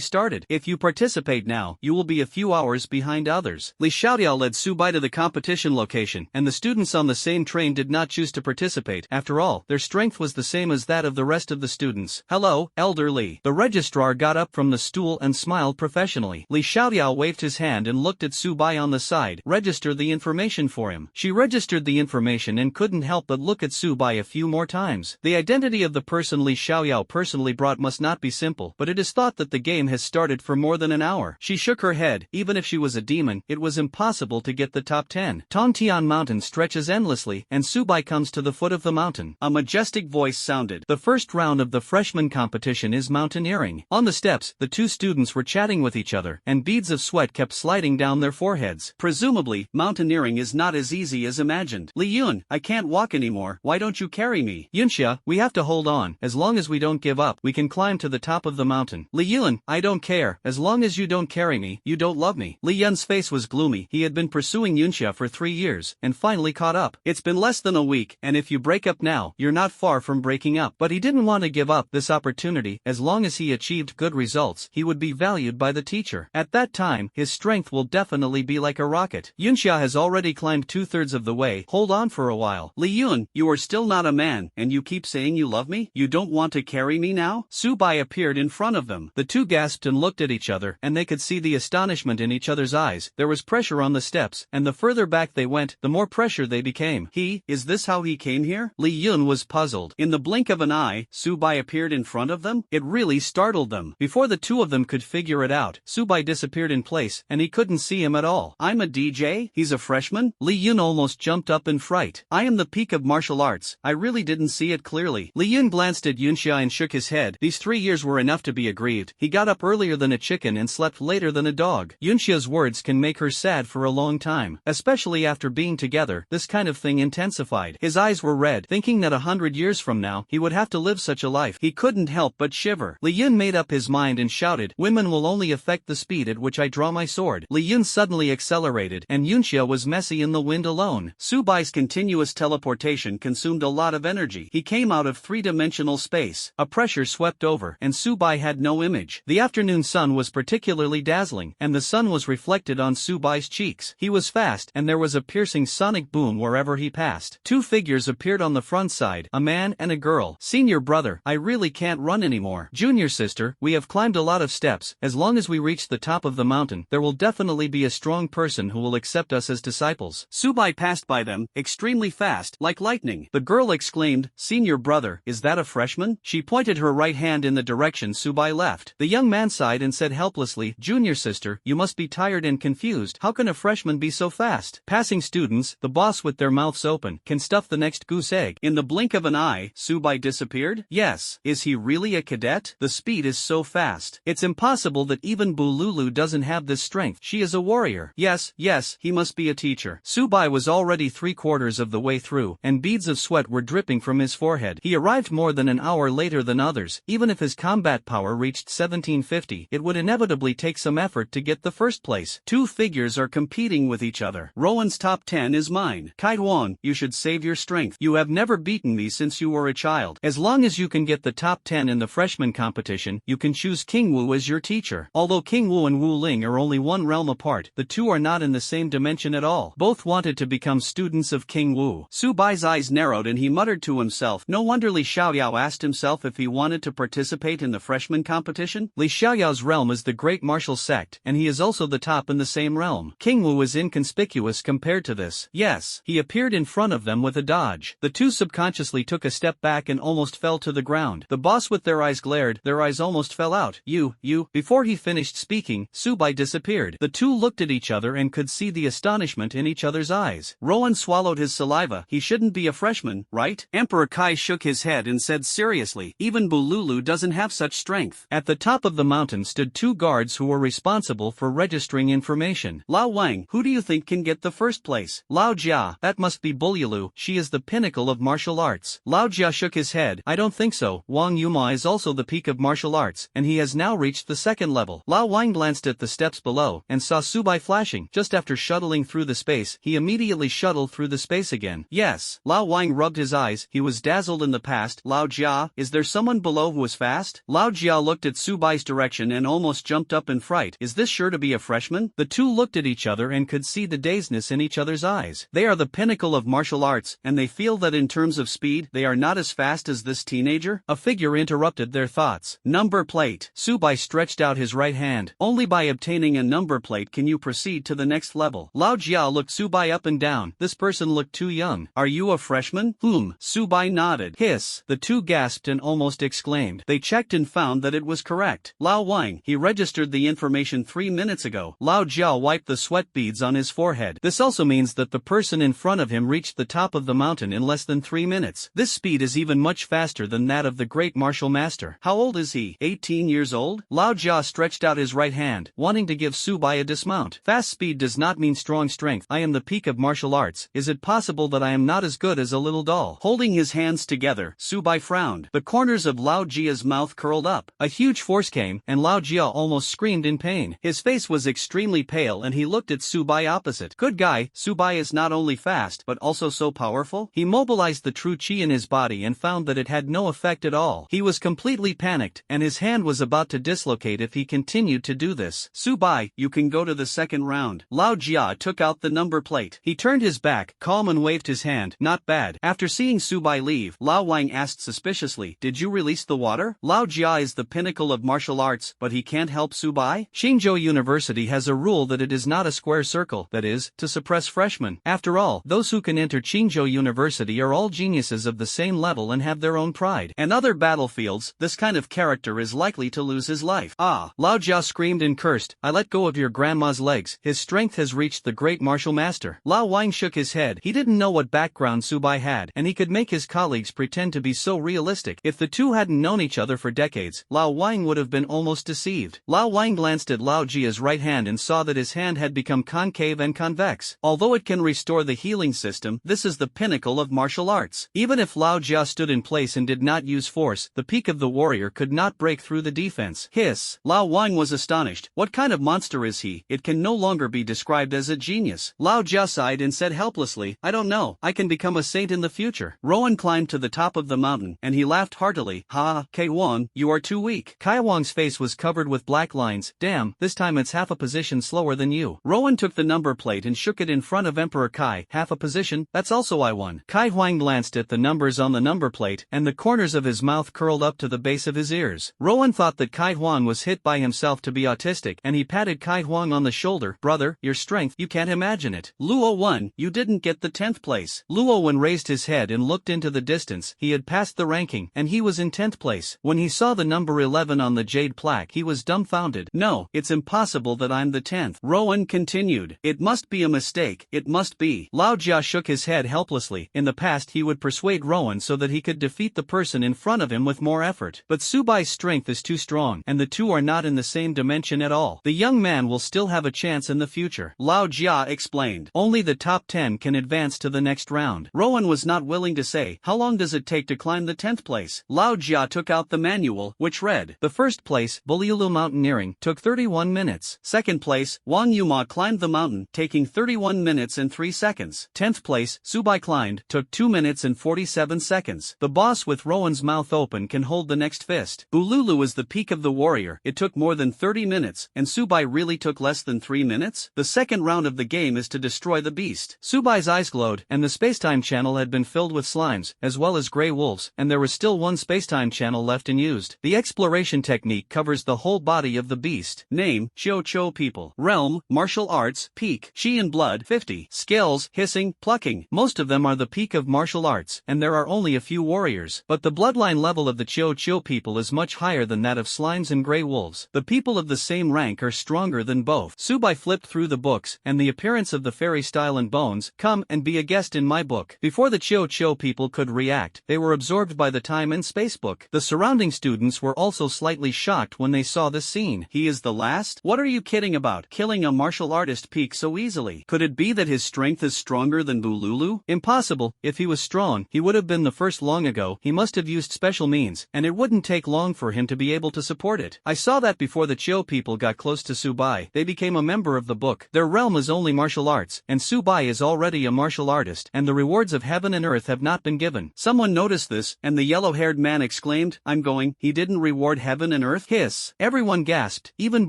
started. If you participate now, you will be a few hours behind others. Li Xiaoyao led Su Bai to the competition location, and the students on the same train did not choose to participate. After all, their strength was the same as that of the rest of the students. Hello, Elder Li. The registrar got up from the stool and smiled professionally. Li Xiaoyao waved his hand and looked at Su Bai on the side. Register the information for him. She registered the information and couldn't help but look at Su Bai a few more times. The identity of the person Li Xiaoyao personally brought must not be simple, but it is thought that the game has started for more than an hour. She shook her head. Even if she was a demon, it was impossible to get the top 10. Tongtian Mountain stretches endlessly, and Su Bai comes to the foot of the mountain. A majestic voice sounded. The first round of the freshman competition is mountaineering. On the steps, the two students were chatting with each other, and beads of sweat kept sliding down their foreheads. Presumably, mountaineering is not as easy as imagined. Li Yun, I can't walk anymore. Why don't you carry me? Yunxia, we have to hold on. As long as we don't give up, we can climb to the top of the mountain. Li Yun, I don't care. As long as you don't carry me, you don't love me. Li Yun's face was gloomy. He had been pursuing Yunxia for 3 years, and finally caught up. It's been less than a week, and if you break up now, you're not far from breaking up. But he didn't want to give up this opportunity. As long as he achieved good results, he would be valued by the teacher. At that time, his strength will definitely be like a rocket. Yunxia has already climbed 2/3 of the way. Hold on for a while. Li Yun, you are still not a man, and you keep saying you love me? You don't want to carry me now? Su Bai appeared in front of them. The two gasped and looked at each other, and they could see the astonishment in each other's eyes. There was pressure on the steps, and the further back they went, the more pressure they became. Is this how he came here? Li Yun was puzzled. In the blink of an eye, Su Bai appeared in front of them. It really startled them. Before the two of them could figure it out, Su Bai disappeared in place, and he couldn't see him at all. I'm a DJ? He's a freshman? Li Yun almost jumped up in fright. I am the peak of martial arts. I really didn't see it clearly. Li Yun glanced at Yunxia and shook his head. These 3 years were enough to be aggrieved. He got up earlier than a chicken and slept later than a dog. Yunxia's words can make her sad for a long time. Especially after being together, this kind of thing intensified. His eyes were red, thinking that 100 years from now, he would have to live such a life. He couldn't help but shiver. Li Yun made up his mind and shouted, women will only affect the speed at which I draw my sword. Li Yun suddenly accelerated, and Yunxia was messy in the wind alone. Su Bai's continuous teleportation consumed a lot of energy. He came out of 3-dimensional space. A pressure swept over, and Su Bai had no image. The afternoon sun was particularly dazzling, and the sun was reflected on Su Bai's cheeks. He was fast, and there was a piercing sonic boom wherever he passed. Two figures appeared on the front side, a man and a girl. Senior brother, I really can't run anymore. Junior sister, we have climbed a lot of steps. As long as we reach the top of the mountain, there will definitely be a strong person who will accept us as disciples. Su Bai passed by them, extremely fast, like lightning. The girl exclaimed, Senior brother, is that a freshman? She pointed her right hand in the direction Su Bai left. The young man sighed and said helplessly, Junior sister, you must be tired and confused. How can a freshman be so fast? Passing students, the boss with their mouths open, can stuff the next goose egg. In the blink of an eye, Su Bai disappeared? Yes. Is he really a cadet? The speed is so fast. It's impossible that even Bululu doesn't have this strength. She is a warrior. Yes, he must be a teacher. Su Bai was already 3/4 of the way through, and beads of sweat were dripping from his forehead. He arrived more than an hour later than others. Even if his combat power reached 1750, it would inevitably take some effort to get the first place. Two figures are competing with each other. Rowan's top 10 is mine. Kaiwan, you should save your strength. You have never beaten me since you were a child. As long as you can get the top 10 in the freshman competition, you can choose King Wu as your teacher. Although King Wu and Wu Ling are only one realm apart, the two are not in the same dimension at all. Both wanted to become students of King Wu. Su Bai's eyes narrowed and he muttered to himself. No wonder Li Xiaoyao asked himself if he wanted to participate in the freshman competition. Li Xiaoyao's realm is the great martial sect, and he is also the top in the same realm. King Wu is inconspicuous compared to this. Yes, he appeared in front of them with a dodge. The two subconsciously took a step back and almost fell to the ground. The boss with their eyes glared, their eyes almost fell out. You. Before he finished speaking, Su Bai disappeared. The two looked at each other and could see the astonishment in each other's eyes. Rowan swallowed his saliva. He shouldn't be a freshman, right? Emperor Kai shook his head and said seriously, even Bululu doesn't have such strength. At the top of the mountain stood two guards who were responsible for registering information. Lao Wang, who do you think can get the first place? Lao Jia, that must be Bululu, she is the pinnacle of martial arts. Lao Jia shook his head. I don't think so. Wang Yuma is also the peak of martial arts, and he has now reached the second level. Lao Wang glanced at the steps below, and saw Su Bai flashing. Just after shuttling through the space, he immediately shuttled through the the space again. Yes. Lao Wang rubbed his eyes. He was dazzled in the past. Lao Jia, is there someone below who is fast? Lao Jia looked at Su Bai's direction and almost jumped up in fright. Is this sure to be a freshman? The two looked at each other and could see the dazedness in each other's eyes. They are the pinnacle of martial arts, and they feel that in terms of speed, they are not as fast as this teenager. A figure interrupted their thoughts. Number plate. Su Bai stretched out his right hand. Only by obtaining a number plate can you proceed to the next level. Lao Jia looked Su Bai up and down. This person looked too young. Are you a freshman? Su Bai nodded. Hiss. The two gasped and almost exclaimed. They checked and found that it was correct. Lao Wang, he registered the information 3 minutes ago. Lao Jia wiped the sweat beads on his forehead. This also means that the person in front of him reached the top of the mountain in less than 3 minutes. This speed is even much faster than that of the great martial master. How old is he? 18 years old? Lao Jia stretched out his right hand, wanting to give Su Bai a dismount. Fast speed does not mean strong strength. I am the peak of martial arts. Is it possible that I am not as good as a little doll? Holding his hands together, Su Bai frowned. The corners of Lao Jia's mouth curled up. A huge force came, and Lao Jia almost screamed in pain. His face was extremely pale and he looked at Su Bai opposite. Good guy, Su Bai is not only fast but also so powerful. He mobilized the true chi in his body and found that it had no effect at all. He was completely panicked, and his hand was about to dislocate if he continued to do this. Su Bai, you can go to the second round. Lao Jia took out the number plate. He turned his back, calm, and waved his hand. Not bad. After seeing Su Bai leave, Lao Wang asked suspiciously, did you release the water? Lao Jia is the pinnacle of martial arts, but he can't help Su Bai? Xingzhou University has a rule that it is not a square circle, that is, to suppress freshmen. After all, those who can enter Xingzhou University are all geniuses of the same level and have their own pride. And other battlefields, this kind of character is likely to lose his life. Ah! Lao Jia screamed and cursed. I let go of your grandma's legs. His strength has reached the great martial master. Lao Wang shook his head. He didn't know what background Su Bai had, and he could make his colleagues pretend to be so realistic. If the two hadn't known each other for decades, Lao Wang would have been almost deceived. Lao Wang glanced at Lao Jia's right hand and saw that his hand had become concave and convex. Although it can restore the healing system, this is the pinnacle of martial arts. Even if Lao Jia stood in place and did not use force, the peak of the warrior could not break through the defense. Hiss. Lao Wang was astonished. What kind of monster is he? It can no longer be described as a genius. Lao Jia sighed and said helplessly, I don't know. I can become a saint in the future. Rowan climbed to the top of the mountain, and he laughed heartily. Ha, Kai Wang, you are too weak. Kai Wang's face was covered with black lines. Damn, this time it's half a position slower than you. Rowan took the number plate and shook it in front of Emperor Kai. Half a position? That's also I won. Kai Huang glanced at the numbers on the number plate, and the corners of his mouth curled up to the base of his ears. Rowan thought that Kai Huang was hit by himself to be autistic, and he patted Kai Huang on the shoulder. Brother, your strength, you can't imagine it. Luo won. You didn't get the 10th place. Luo Wen raised his head and looked into the distance. He had passed the ranking, and he was in 10th place. When he saw the number 11 on the jade plaque, he was dumbfounded. No, it's impossible that I'm the 10th. Rowan continued. It must be a mistake. It must be. Lao Jia shook his head helplessly. In the past he would persuade Rowan so that he could defeat the person in front of him with more effort. But Su Bai's strength is too strong, and the two are not in the same dimension at all. The young man will still have a chance in the future. Lao Jia explained. Only the top 10 can advance to the next round. Rowan was not willing to say, how long does it take to climb the 10th place? Lao Jia took out the manual, which read, the first place, Buliulu Mountaineering, took 31 minutes. Second place, Wang Yuma climbed the mountain, taking 31 minutes and 3 seconds. 10th place, Su Bai climbed, took 2 minutes and 47 seconds. The boss with Rowan's mouth open can hold the next fist. Bululu is the peak of the warrior. It took more than 30 minutes, and Su Bai really took less than 3 minutes? The second round of the game is to destroy the beast. Su Bai's eyes glowed, and the spacetime channel had been filled with slimes, as well as gray wolves, and there was still one spacetime channel left unused. The exploration technique covers the whole body of the beast. Name, Chiu Chiu people. Realm, martial arts, peak, chi and blood, 50. Skills, hissing, plucking. Most of them are the peak of martial arts, and there are only a few warriors. But the bloodline level of the Chiu Chiu people is much higher than that of slimes and gray wolves. The people of the same rank are stronger than both. Su Bai flipped through the books, and the appearance of the fairy style and bones. Come and be a guest in my book. Before the Chiu Chiu people could react, they were absorbed by the time and space book. The surrounding students were also slightly shocked when they saw this scene. He is the last? What are you kidding about? Killing a martial artist peak so easily? Could it be that his strength is stronger than Bululu? Impossible. If he was strong, he would have been the first long ago. He must have used special means, and it wouldn't take long for him to be able to support it. I saw that before the Chiu people got close to Su Bai. They became a member of the book. Their realm is only martial arts, and Su Bai is already already a martial artist, and the rewards of heaven and earth have not been given. Someone noticed this, and the yellow-haired man exclaimed, "I'm going, he didn't reward heaven and earth?" Hiss. Everyone gasped. Even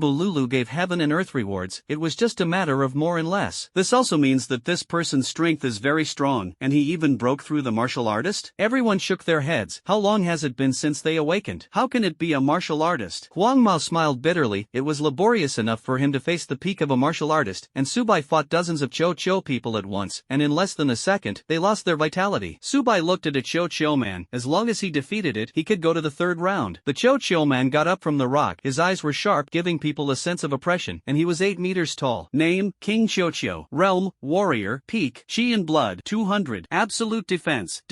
Bululu gave heaven and earth rewards, it was just a matter of more and less. This also means that this person's strength is very strong, and he even broke through the martial artist? Everyone shook their heads. How long has it been since they awakened? How can it be a martial artist? Huang Mao smiled bitterly. It was laborious enough for him to face the peak of a martial artist, and Subai fought dozens of Cho people at once, and in less than a second, they lost their vitality. Subai looked at a Cho man. As long as he defeated it, he could go to the third round. The Cho man got up from the rock. His eyes were sharp, giving people a sense of oppression, and he was 8 meters tall. Name, King Cho. Realm, Warrior. Peak, Chi and Blood, 200. Absolute defense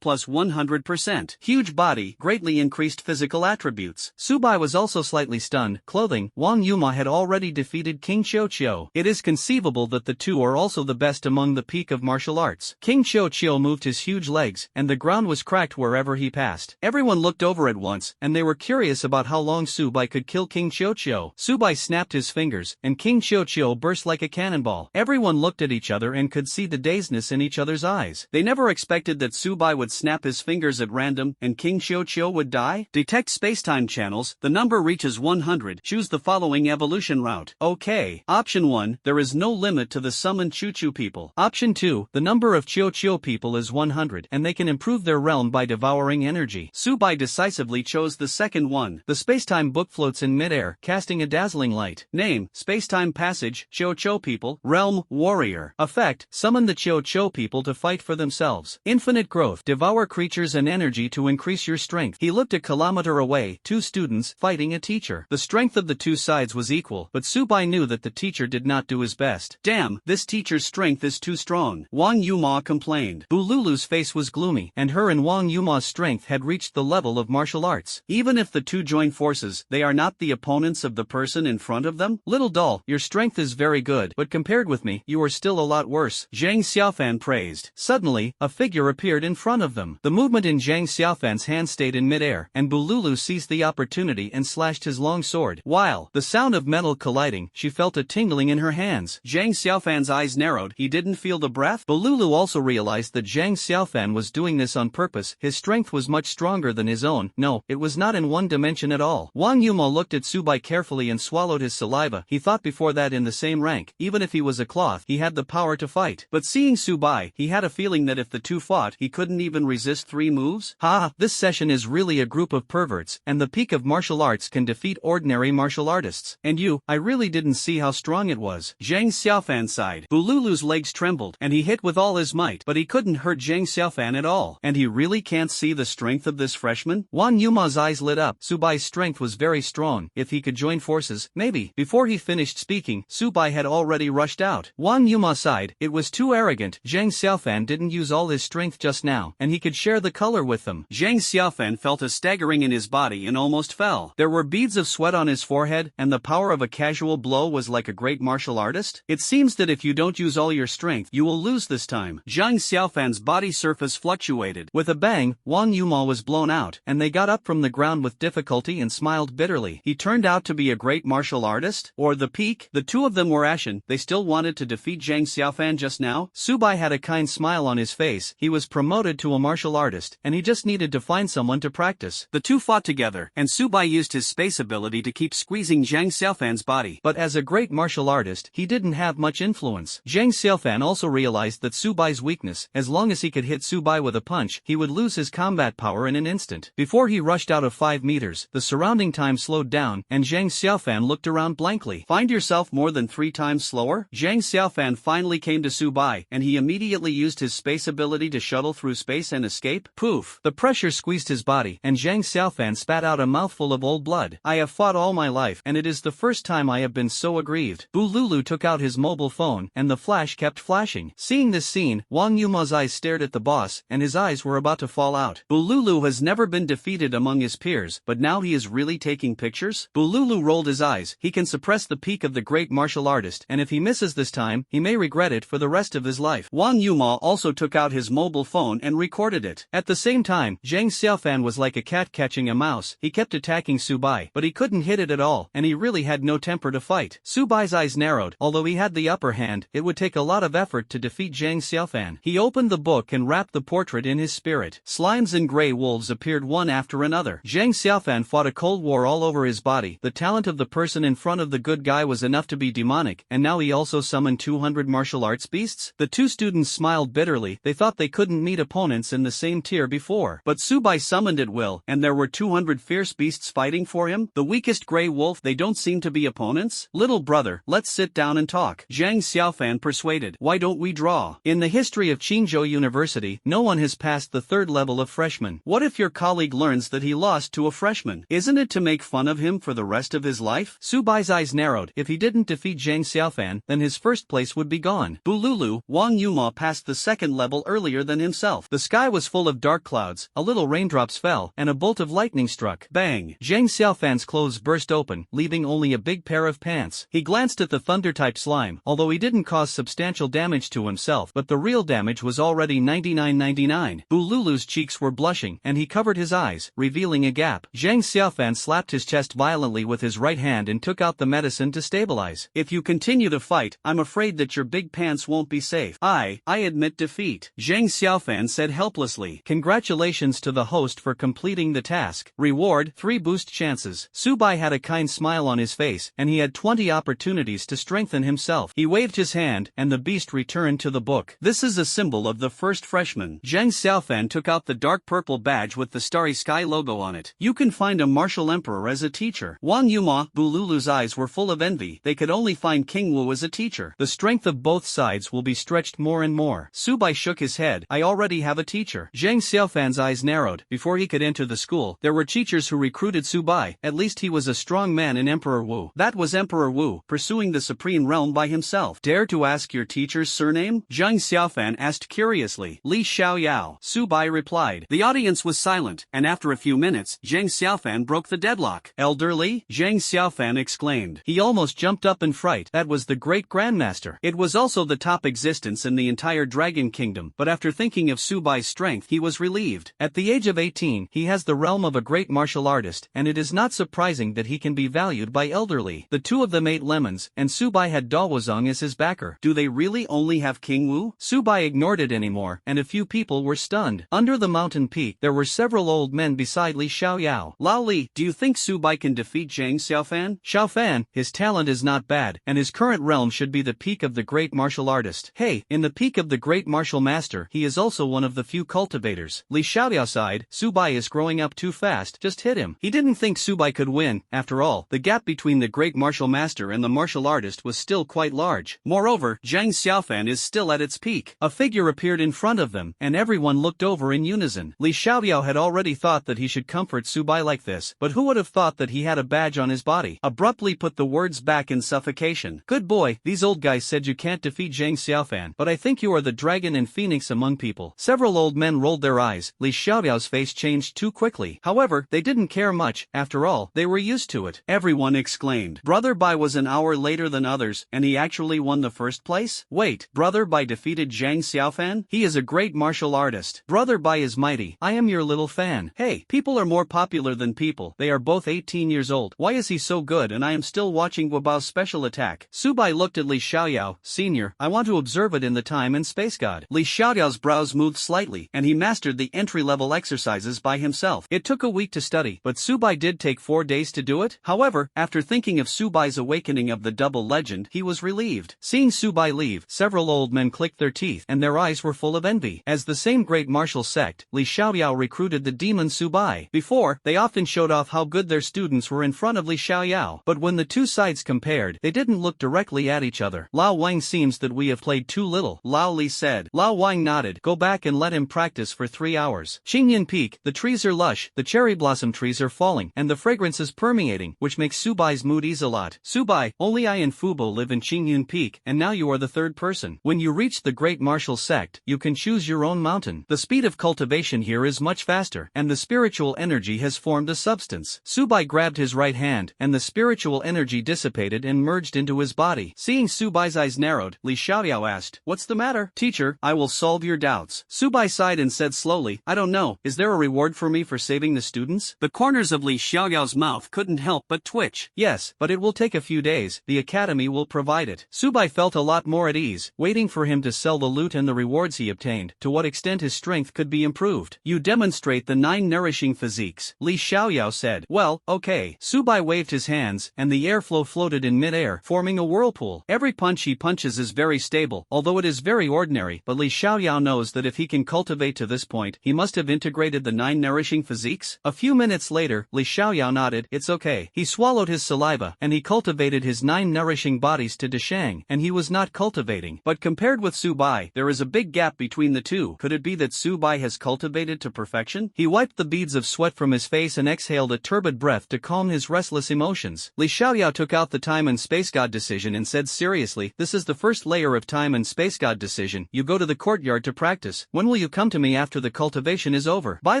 plus 100%. Huge body, greatly increased physical attributes. Subai was also slightly stunned. Clothing, Wang Yuma had already defeated King Cho. It is conceivable that the two are also the best among the peak of martial arts. King Cho moved his huge legs, and the ground was cracked wherever he passed. Everyone looked over at once, and they were curious about how long Subai could kill King Cho. Subai snapped his fingers, and King Cho burst like a cannonball. Everyone looked at each other and could see the dazedness in each other's eyes. They never expected that Subai would snap his fingers at random, and King Cho would die? Detect spacetime channels, the number reaches 100, choose the following evolution route. Okay. Option 1, there is no limit to the summoned Chu people. Option 2, the number of Cho people is 100, and they can improve their realm by devouring energy. Subai decisively chose the second one. The spacetime book floats in midair, casting a dazzling light. Name, Spacetime Passage, Cho people. Realm, Warrior. Effect, summon the Cho people to fight for themselves. Infinite growth, devour creatures and energy to increase your strength. He looked a kilometer away, 2 students fighting a teacher. The strength of the two sides was equal, but Subai knew that the teacher did not do his best. Damn, this teacher's strength is too strong. Wang Yuma complained. Bululu's face was gloomy, and her and Wang Yuma's strength had reached the level of martial arts. Even if the two join forces, they are not the opponents of the person in front of them? Little doll, your strength is very good, but compared with me, you are still a lot worse, Zhang Xiaofan praised. Suddenly, a figure appeared in front of them. The movement in Zhang Xiaofan's hand stayed in midair, and Bululu seized the opportunity and slashed his long sword. While the sound of metal colliding, she felt a tingling in her hands. Zhang Xiaofan's eyes narrowed. He didn't feel the breath? Bululu also realized that Zhang Xiaofan was doing this on purpose. His strength was much stronger than his own. No, it was not in one dimension at all. Wang Yuma looked at Subai carefully and swallowed his saliva. He thought before that in the same rank, even if he was a cloth, he had the power to fight. But seeing Subai, he had a feeling that if the two fought, he couldn't even resist 3 moves. Ha! This session is really a group of perverts, and the peak of martial arts can defeat ordinary martial artists. And you, I really didn't see how strong it was. Zhang Xiaofan sighed. Bululu's legs trembled, and he hit with all his might, but he couldn't hurt Zhang Xiaofan at all. And he really can't see the strength of this freshman? Wang Yuma's eyes lit up. Subai's strength was very strong. If he could join forces, maybe. Before he finished speaking, Subai had already rushed out. Wang Yuma sighed. It was too arrogant. Zhang Xiaofan didn't use all his strength just now, and he could share the color with them. Zhang Xiaofan felt a staggering in his body and almost fell. There were beads of sweat on his forehead, and the power of a casual blow was like a great martial artist. It seems that if you don't use all your strength, you will lose this time. Zhang Xiaofan's body surface fluctuated. With a bang, Wang Yuma was blown out, and they got up from the ground with difficulty and smiled bitterly. He turned out to be a great martial artist? Or the peak? The two of them were ashen. They still wanted to defeat Zhang Xiaofan just now? Subai had a kind smile on his face. He was promoted to a martial artist, and he just needed to find someone to practice. The two fought together, and Subai used his space ability to keep squeezing Zhang Xiaofan's body. But as a great martial artist, he didn't have much influence. Zhang Xiaofan also realized that Subai's weakness. As long as he could hit Subai with a punch, he would lose his combat power in an instant. Before he rushed out of 5 meters, the surrounding time slowed down, and Zhang Xiaofan looked around blankly. Find yourself more than 3 times slower? Zhang Xiaofan finally came to Subai, and he immediately used his space ability to shuttle through space and escape. Poof! The pressure squeezed his body, and Zhang Xiaofan spat out a mouthful of old blood. I have fought all my life, and it is the first time I have been so aggrieved. Bululu took out his mobile phone, and the flash kept flashing. Seeing this scene, Wang Yuma's eyes stared at the boss, and his eyes were about to fall out. Bululu has never been defeated among his peers, but now he is really taking pictures? Bululu rolled his eyes. He can suppress the peak of the great martial artist, and if he misses this time, he may regret it for the rest of his life. Wang Yuma also took out his mobile phone and recorded it. At the same time, Zhang Xiaofan was like a cat catching a mouse. He kept attacking Subai, but he couldn't hit it at all, and he really had no temper to fight. Subai's eyes narrowed. Although he had the upper hand, it would take a lot of effort effort to defeat Zhang Xiaofan. He opened the book and wrapped the portrait in his spirit. Slimes and gray wolves appeared one after another. Zhang Xiaofan fought a cold war all over his body. The talent of the person in front of the good guy was enough to be demonic, and now he also summoned 200 martial arts beasts? The two students smiled bitterly. They thought they couldn't meet opponents in the same tier before. But Subai summoned at will, and there were 200 fierce beasts fighting for him? The weakest gray wolf? They don't seem to be opponents? Little brother, let's sit down and talk. Zhang Xiaofan persuaded. Why don't we draw? In the history of Qingzhou University, no one has passed the third level of freshman. What if your colleague learns that he lost to a freshman? Isn't it to make fun of him for the rest of his life? Subai's eyes narrowed. If he didn't defeat Zhang Xiaofan, then his first place would be gone. Bululu, Wang Yuma passed the second level earlier than himself. The sky was full of dark clouds, a little raindrops fell, and a bolt of lightning struck. Bang! Zhang Xiaofan's clothes burst open, leaving only a big pair of pants. He glanced at the thunder-type slime, although he didn't cause substantial damage to himself, but the real damage was already 99.99. Bululu's cheeks were blushing, and he covered his eyes, revealing a gap. Zhang Xiaofan slapped his chest violently with his right hand and took out the medicine to stabilize. If you continue to fight, I'm afraid that your big pants won't be safe. I admit defeat, Zhang Xiaofan said helplessly. Congratulations to the host for completing the task. Reward, 3 boost chances. Subai had a kind smile on his face, and he had 20 opportunities to strengthen himself. He waved his hand, and the beast returned to the book. This is a symbol of the first freshman. Zhang Xiaofan took out the dark purple badge with the Starry Sky logo on it. You can find a martial emperor as a teacher. Wang Yuma, Bululu's eyes were full of envy. They could only find King Wu as a teacher. The strength of both sides will be stretched more and more. Subai shook his head. I already have a teacher. Zhang Xiaofan's eyes narrowed. Before he could enter the school, there were teachers who recruited Subai. At least he was a strong man in Emperor Wu. That was Emperor Wu, pursuing the supreme realm by himself. Dare to ask your teacher's surname? Zhang Xiaofan asked curiously. Li Xiaoyao. Subai replied. The audience was silent, and after a few minutes, Zhang Xiaofan broke the deadlock. Elderly? Zhang Xiaofan exclaimed. He almost jumped up in fright. That was the great grandmaster. It was also the top existence in the entire Dragon Kingdom, but after thinking of Subai's strength, he was relieved. At the age of 18, he has the realm of a great martial artist, and it is not surprising that he can be valued by elderly. The two of them ate lemons, and Subai had Dawozong as his backer. Do they really only have King Wu? Subai ignored it anymore, and a few people were stunned. Under the mountain peak, there were several old men beside Li Xiaoyao. Lao Li, do you think Subai can defeat Zhang Xiaofan? Xiaofan, his talent is not bad, and his current realm should be the peak of the great martial artist. Hey, in the peak of the great martial master, he is also one of the few cultivators. Li Xiaoyao sighed. Subai is growing up too fast, just hit him. He didn't think Subai could win. After all, the gap between the great martial master and the martial artist was still quite large. Moreover, Zhang Xiaofan is still at its peak. A figure appeared in front of them, and everyone looked over in unison. Li Xiaoyao had already thought that he should comfort Subai like this, but who would have thought that he had a badge on his body? Abruptly put the words back in suffocation. Good boy, these old guys said you can't defeat Zhang Xiaofan, but I think you are the dragon and phoenix among people. Several old men rolled their eyes. Li Xiaoyao's face changed too quickly. However, they didn't care much. After all, they were used to it. Everyone exclaimed. Brother Bai was an hour later than others, and he actually won the first place? Wait, Brother Bai defeated Zhang Xiaofan? He is a great martial artist. Brother Bai is mighty. I am your little fan. Hey, people are more popular than people. They are both 18 years old. Why is he so good and I am still watching Wabao's special attack? Subai looked at Li Xiaoyao. Senior, I want to observe it in the time and space god. Li Xiaoyao's brows moved slightly, and he mastered the entry-level exercises by himself. It took a week to study, but Subai did take 4 days to do it. However, after thinking of Subai's awakening of the double legend, he was relieved. Seeing Subai leave, several old men clicked their teeth, and their eyes were full of envy. As the same great martial sect, Li Xiaoyao recruited the demon Subai. Before, they often showed off how good their students were in front of Li Xiaoyao, but when the two sides compared, they didn't look directly at each other. Lao Wang seems that we have played too little, Lao Li said. Lao Wang nodded. Go back and let him practice for 3 hours. Qingyan Peak, the trees are lush, the cherry blossom trees are falling, and the fragrance is permeating, which makes Subai's mood ease a lot. Subai, only I and Fubo live in Qingyan Peak, and now you are the third person. When you reach the great martial sect, you can choose your own mountain. The speed of cultivation here is much faster, and the spiritual energy has formed a substance. Subai grabbed his right hand, and the spiritual energy dissipated and merged into his body. Seeing Subai's eyes narrowed, Li Xiaoyao asked, "What's the matter?" "Teacher, I will solve your doubts." Subai sighed and said slowly, "I don't know, is there a reward for me for saving the students?" The corners of Li Xiaoyao's mouth couldn't help but twitch. "Yes, but it will take a few days. The academy will provide it." Subai felt a lot more at ease. days, waiting for him to sell the loot and the rewards he obtained, to what extent his strength could be improved. You demonstrate the 9 nourishing physiques, Li Xiaoyao said. Well, okay. Subai waved his hands, and the airflow floated in mid-air, forming a whirlpool. Every punch he punches is very stable, although it is very ordinary, but Li Xiaoyao knows that if he can cultivate to this point, he must have integrated the 9 nourishing physiques. A few minutes later, Li Xiaoyao nodded. It's okay. He swallowed his saliva, and he cultivated his 9 nourishing bodies to Deshang, and he was not cultivating. But compared with Subai, there is a big gap between the two. Could it be that Subai has cultivated to perfection? He wiped the beads of sweat from his face and exhaled a turbid breath to calm his restless emotions. Li Xiaoyao took out the time and space god decision and said seriously, this is the first layer of time and space god decision. You go to the courtyard to practice. When will you come to me after the cultivation is over? By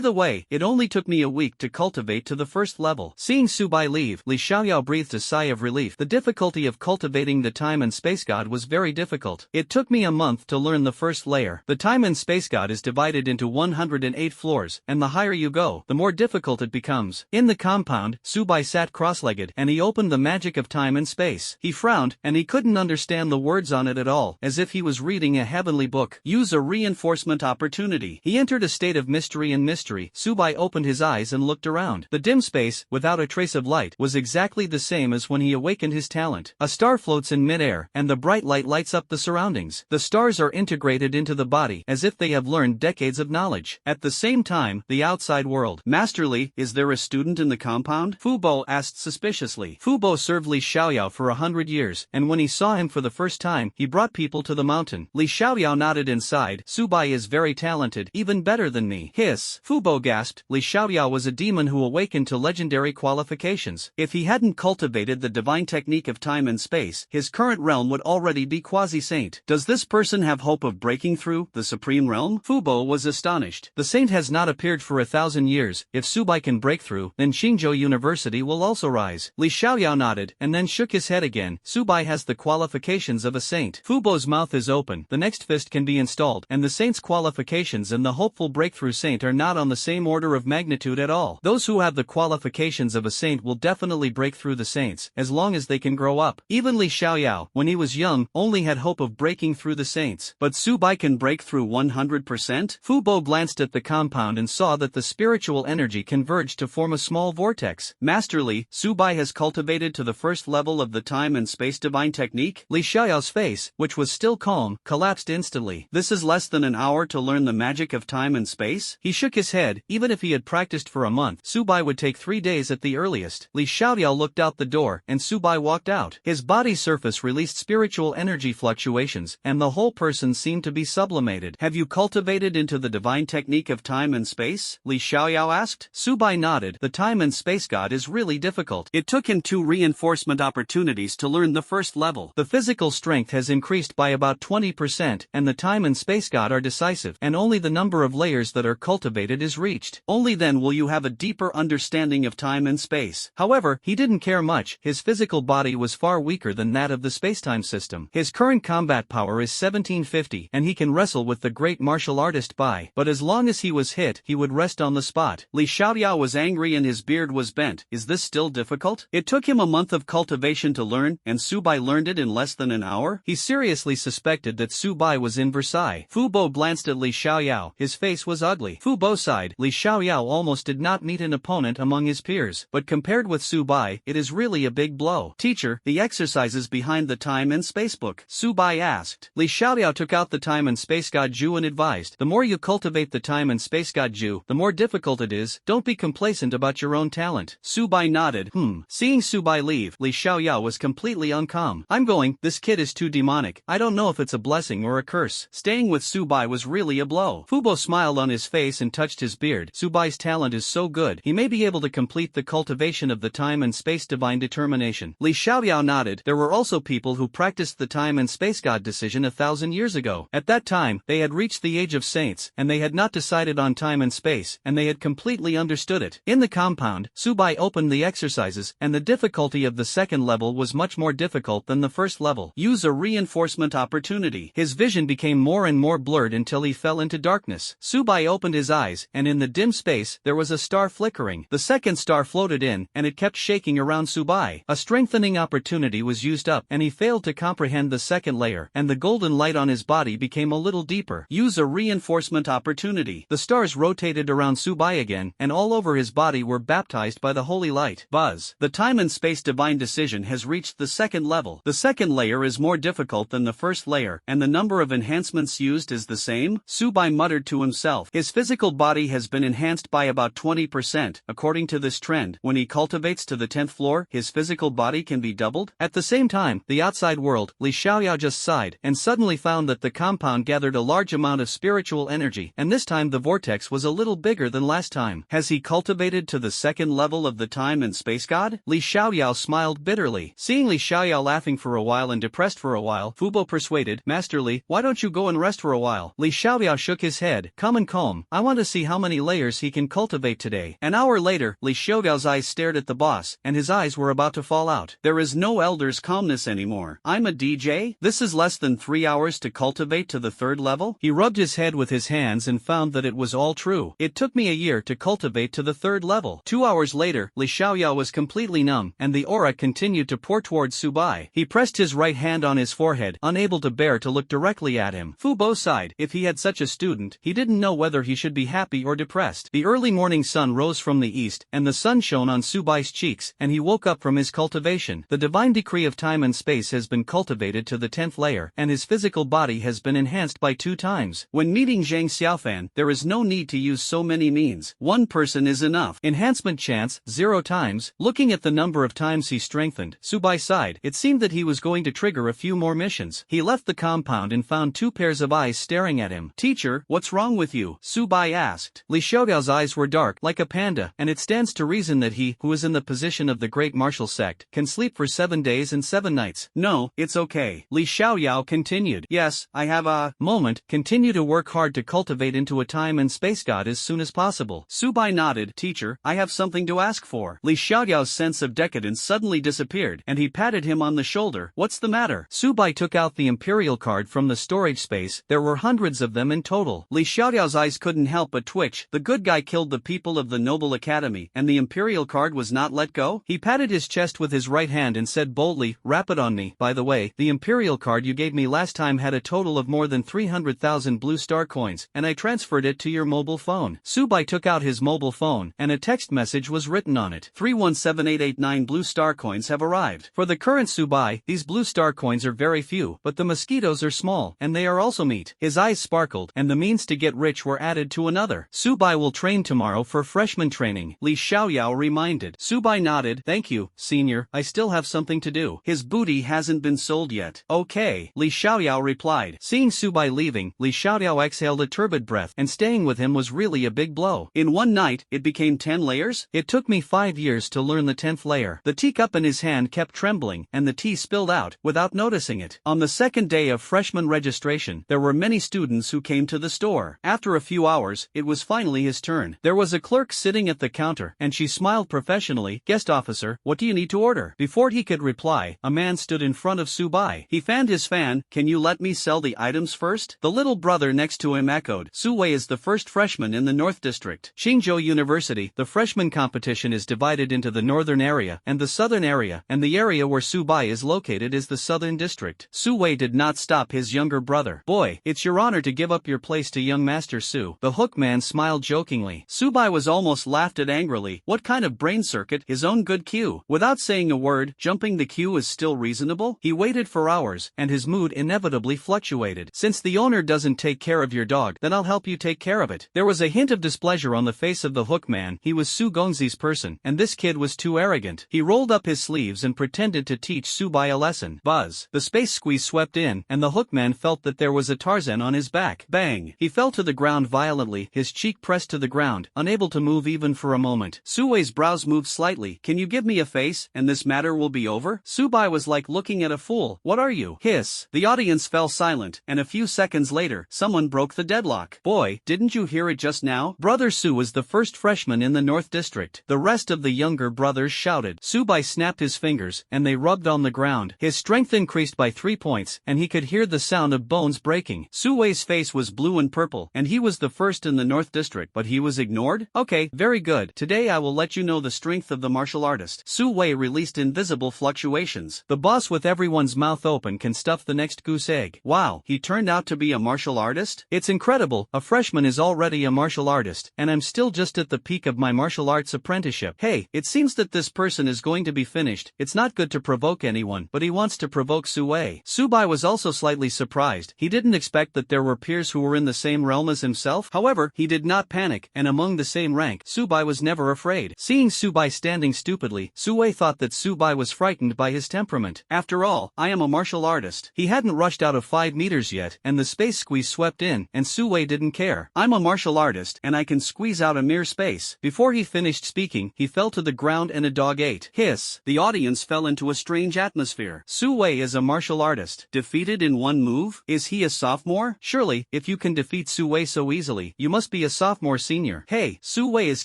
the way, it only took me a week to cultivate to the first level. Seeing Subai leave, Li Xiaoyao breathed a sigh of relief. The difficulty of cultivating the time and space god was very difficult. It took me a month to learn the first layer. The time and space god is divided into 108 floors, and the higher you go, the more difficult it becomes. In the compound, Subai sat cross-legged, and he opened the magic of time and space. He frowned, and he couldn't understand the words on it at all, as if he was reading a heavenly book. Use a reinforcement opportunity. He entered a state of mystery and mystery. Subai opened his eyes and looked around. The dim space, without a trace of light, was exactly the same as when he awakened his talent. A star floats in mid-air, and the bright light lights up the surroundings. The stars are integrated into the body, as if they have learned decades of knowledge. At the same time, the outside world. Master Li, is there a student in the compound? Fu Bo asked suspiciously. Fu Bo served Li Xiaoyao for 100 years, and when he saw him for the first time, he brought people to the mountain. Li Xiaoyao nodded inside. Subai is very talented, even better than me. Hiss. Fu Bo gasped. Li Xiaoyao was a demon who awakened to legendary qualifications. If he hadn't cultivated the divine technique of time and space, his current realm would already be quasi-saint. Does this person have hope of breaking through the supreme realm? Fu Bo was astonished. The saint has not appeared for 1,000 years. If Subai can break through, then Xingzhou University will also rise. Li Xiaoyao nodded, and then shook his head again. Subai has the qualifications of a saint. Fu Bo's mouth is open. The next fist can be installed, and the saint's qualifications and the hopeful breakthrough saint are not on the same order of magnitude at all. Those who have the qualifications of a saint will definitely break through the saints, as long as they can grow up. Even Li Xiaoyao, when he was young, only had hope of breaking through the saints. But Subai can break through 100%? Fu Bo glanced at the compound and saw that the spiritual energy converged to form a small vortex. Master Li, Subai has cultivated to the first level of the time and space divine technique? Li Xiaoyao's face, which was still calm, collapsed instantly. This is less than an hour to learn the magic of time and space? He shook his head. Even if he had practiced for a month, Subai would take 3 days at the earliest. Li Xiaoyao looked out the door, and Subai walked out. His body's surface released spiritual energy fluctuations, and the whole person seemed to be sublimated. Have you cultivated into the divine technique of time and space? Li Xiaoyao asked. Subai nodded. The time and space god is really difficult. It took him 2 reinforcement opportunities to learn the first level. The physical strength has increased by about 20%, and the time and space god are decisive, and only the number of layers that are cultivated is reached. Only then will you have a deeper understanding of time and space. However, he didn't care much. His physical body was far weaker than that of the spacetime system. His current combat power is 1750, and he can wrestle with the great martial artist Bai. But as long as he was hit, he would rest on the spot. Li Xiaoyao was angry and his beard was bent. Is this still difficult? It took him a month of cultivation to learn, and Subai learned it in less than an hour? He seriously suspected that Subai was in Versailles. Fu Bo glanced at Li Xiaoyao. His face was ugly. Fu Bo sighed. Li Xiaoyao almost did not meet an opponent among his peers, but compared with Subai, it is really a big blow. Teacher, the exercises behind the time and space book? Subai asked. Li Xiaoyao took out the time and space god Ju and advised, the more you cultivate the time and space god Ju, the more difficult it is. Don't be complacent about your own talent. Subai nodded. Seeing Subai leave, Li Xiaoyao was completely uncalm. I'm going. This kid is too demonic. I don't know if it's a blessing or a curse. Staying with Subai was really a blow. Fu Bo smiled on his face and touched his beard. Subai's talent is so good, he may be able to complete the cultivation of the time and space divine determination. Li Xiaoyao nodded. There were also people who practiced the time and space god decision 1,000 years ago. At that time, they had reached the age of saints, and they had not decided on time and space, and they had completely understood it. In the compound, Subai opened the exercises, and the difficulty of the second level was much more difficult than the first level. Use a reinforcement opportunity. His vision became more and more blurred until he fell into darkness. Subai opened his eyes, and in the dim space, there was a star flickering. The second star floated in, and it kept shaking around Subai. A strengthening opportunity was used up, and he failed to comprehend the second layer. layer, and the golden light on his body became a little deeper. Use a reinforcement opportunity. The stars rotated around Subai again, and all over his body were baptized by the holy light. Buzz. The time and space divine decision has reached the second level. The second layer is more difficult than the first layer, and the number of enhancements used is the same. Subai muttered to himself. His physical body has been enhanced by about 20%. According to this trend, when he cultivates to the 10th floor, his physical body can be doubled. At the same time, the outside world, Li Xiaoyao just sighed, and suddenly found that the compound gathered a large amount of spiritual energy, and this time the vortex was a little bigger than last time. Has he cultivated to the second level of the time and space god? Li Xiaoyao smiled bitterly. Seeing Li Xiaoyao laughing for a while and depressed for a while, Fubo persuaded, Master Li, why don't you go and rest for a while? Li Xiaoyao shook his head. Come and calm. I want to see how many layers he can cultivate today. An hour later, Li Xiaoyao's eyes stared at the boss, and his eyes were about to fall out. There is no elder's calmness anymore. I'm a DJ? This is less than 3 hours to cultivate to the third level? He rubbed his head with his hands and found that it was all true. It took me a year to cultivate to the third level. 2 hours later, Li Xiaoyao was completely numb, and the aura continued to pour towards Subai. He pressed his right hand on his forehead, unable to bear to look directly at him. Fu Bo sighed. If he had such a student, he didn't know whether he should be happy or depressed. The early morning sun rose from the east, and the sun shone on Subai's cheeks, and he woke up from his cultivation. The divine decree of time and space has been cultivated to the 10th layer, and his physical body has been enhanced by 2 times. When meeting Zhang Xiaofan, there is no need to use so many means. One person is enough. Enhancement chance, 0 times. Looking at the number of times he strengthened, Subai sighed. It seemed that he was going to trigger a few more missions. He left the compound and found 2 pairs of eyes staring at him. Teacher, what's wrong with you? Subai asked. Li Xiaoyao's eyes were dark, like a panda, and it stands to reason that he, who is in the position of the great martial sect, can sleep for 7 days and 7 nights. No, it's okay. Li Xiaoyao continued. Yes, I have a moment. Continue to work hard to cultivate into a time and space god as soon as possible. Subai nodded. Teacher, I have something to ask for. Li Xiaoyao's sense of decadence suddenly disappeared, and he patted him on the shoulder. What's the matter? Subai took out the imperial card from the storage space. There were hundreds of them in total. Li Xiaoyao's eyes couldn't help but twitch. The good guy killed the people of the Noble Academy, and the imperial card was not let go? He patted his chest with his right hand and said boldly, wrap it on me. By the way, the imperial card you gave me last time had a total of more than 300,000 blue star coins, and I transferred it to your mobile phone. Subai took out his mobile phone, and a text message was written on it. 317889 blue star coins have arrived. For the current Subai, these blue star coins are very few, but the mosquitoes are small, and they are also meat. His eyes sparkled, and the means to get rich were added to another. Subai will train tomorrow for freshman training, Li Xiaoyao reminded. Subai nodded. Thank you, senior, I still have something to do. His booty hasn't been sold yet. Okay, Li Xiaoyao replied. Seeing Subai leaving, Li Xiaoyao exhaled a turbid breath, and staying with him was really a big blow. In one night, it became 10 layers? It took me 5 years to learn the 10th layer. The teacup in his hand kept trembling, and the tea spilled out, without noticing it. On the second day of freshman registration, there were many students who came to the store. After a few hours, it was finally his turn. There was a clerk sitting at the counter, and she smiled professionally. Guest officer, what do you need to order? Before he could reply, a man stood in front of Subai. He fanned his fan. Can you let me sell the items first? The little brother next to him echoed. Suwei is the first freshman in the North District. Qingzhou University, the freshman competition is divided into the northern area and the southern area, and the area where Subai is located is the southern district. Suwei did not stop his younger brother. Boy, it's your honor to give up your place to young Master Su. The hook man smiled jokingly. Subai was almost laughed at angrily. What kind of brain circuit? His own good cue. Without saying a word, jumping the queue is still reasonable? He waited for hours, and his mood inevitably fluctuated. Since the owner doesn't take care of your dog, then I'll help you take care of it. There was a hint of displeasure on the face of the hook man. He was Su Gongzi's person, and this kid was too arrogant. He rolled up his sleeves and pretended to teach Subai a lesson. Buzz. The space squeeze swept in, and the hook man felt that there was a Tarzan on his back. Bang. He fell to the ground violently, his cheek pressed to the ground, unable to move even for a moment. Suwei's brows moved slightly. Can you give me a face, and this matter will be over? Subai was like looking at a fool. What are you? Hiss. The audience fell silent, and a few seconds later, someone broke the deadlock. Boy, didn't you hear it just now? Brother Su was the first freshman in the North District. The rest of the younger brothers shouted. Subai snapped his fingers, and they rubbed on the ground. His strength increased by 3 points, and he could hear the sound of bones breaking. Suwei's face was blue and purple, and he was the first in the North District, but he was ignored? Okay, very good. Today I will let you know the strength of the martial artist. Suwei released invisible fluctuations. The boss with everyone's mouth open can stuff the next goose egg. Wow, he turned out to be a martial artist? It's incredible, a freshman is already a martial artist, and I'm still just at the peak of my martial arts apprenticeship. Hey, it seems that this person is going to be finished. It's not good to provoke anyone, but he wants to provoke Sue. Subai was also slightly surprised. He didn't expect that there were peers who were in the same realm as himself. However, he did not panic, and among the same rank, Subai was never afraid. Seeing Subai standing stupidly, Sue thought that Subai was frightened by his temperament. After all, I am a martial artist. He hadn't rushed out of 5 meters yet, and the space squeeze swept in, and Sue didn't care. I'm a martial artist, and I can squeeze out a mere space. Before he finished speaking, he fell to the ground and a dog ate. Hiss. The audience fell into a strange atmosphere. Sue is a martial artist. Defeated in one move? Is he a sophomore? Surely, if you can defeat Sue so easily, you must be a sophomore senior. Hey, Sue is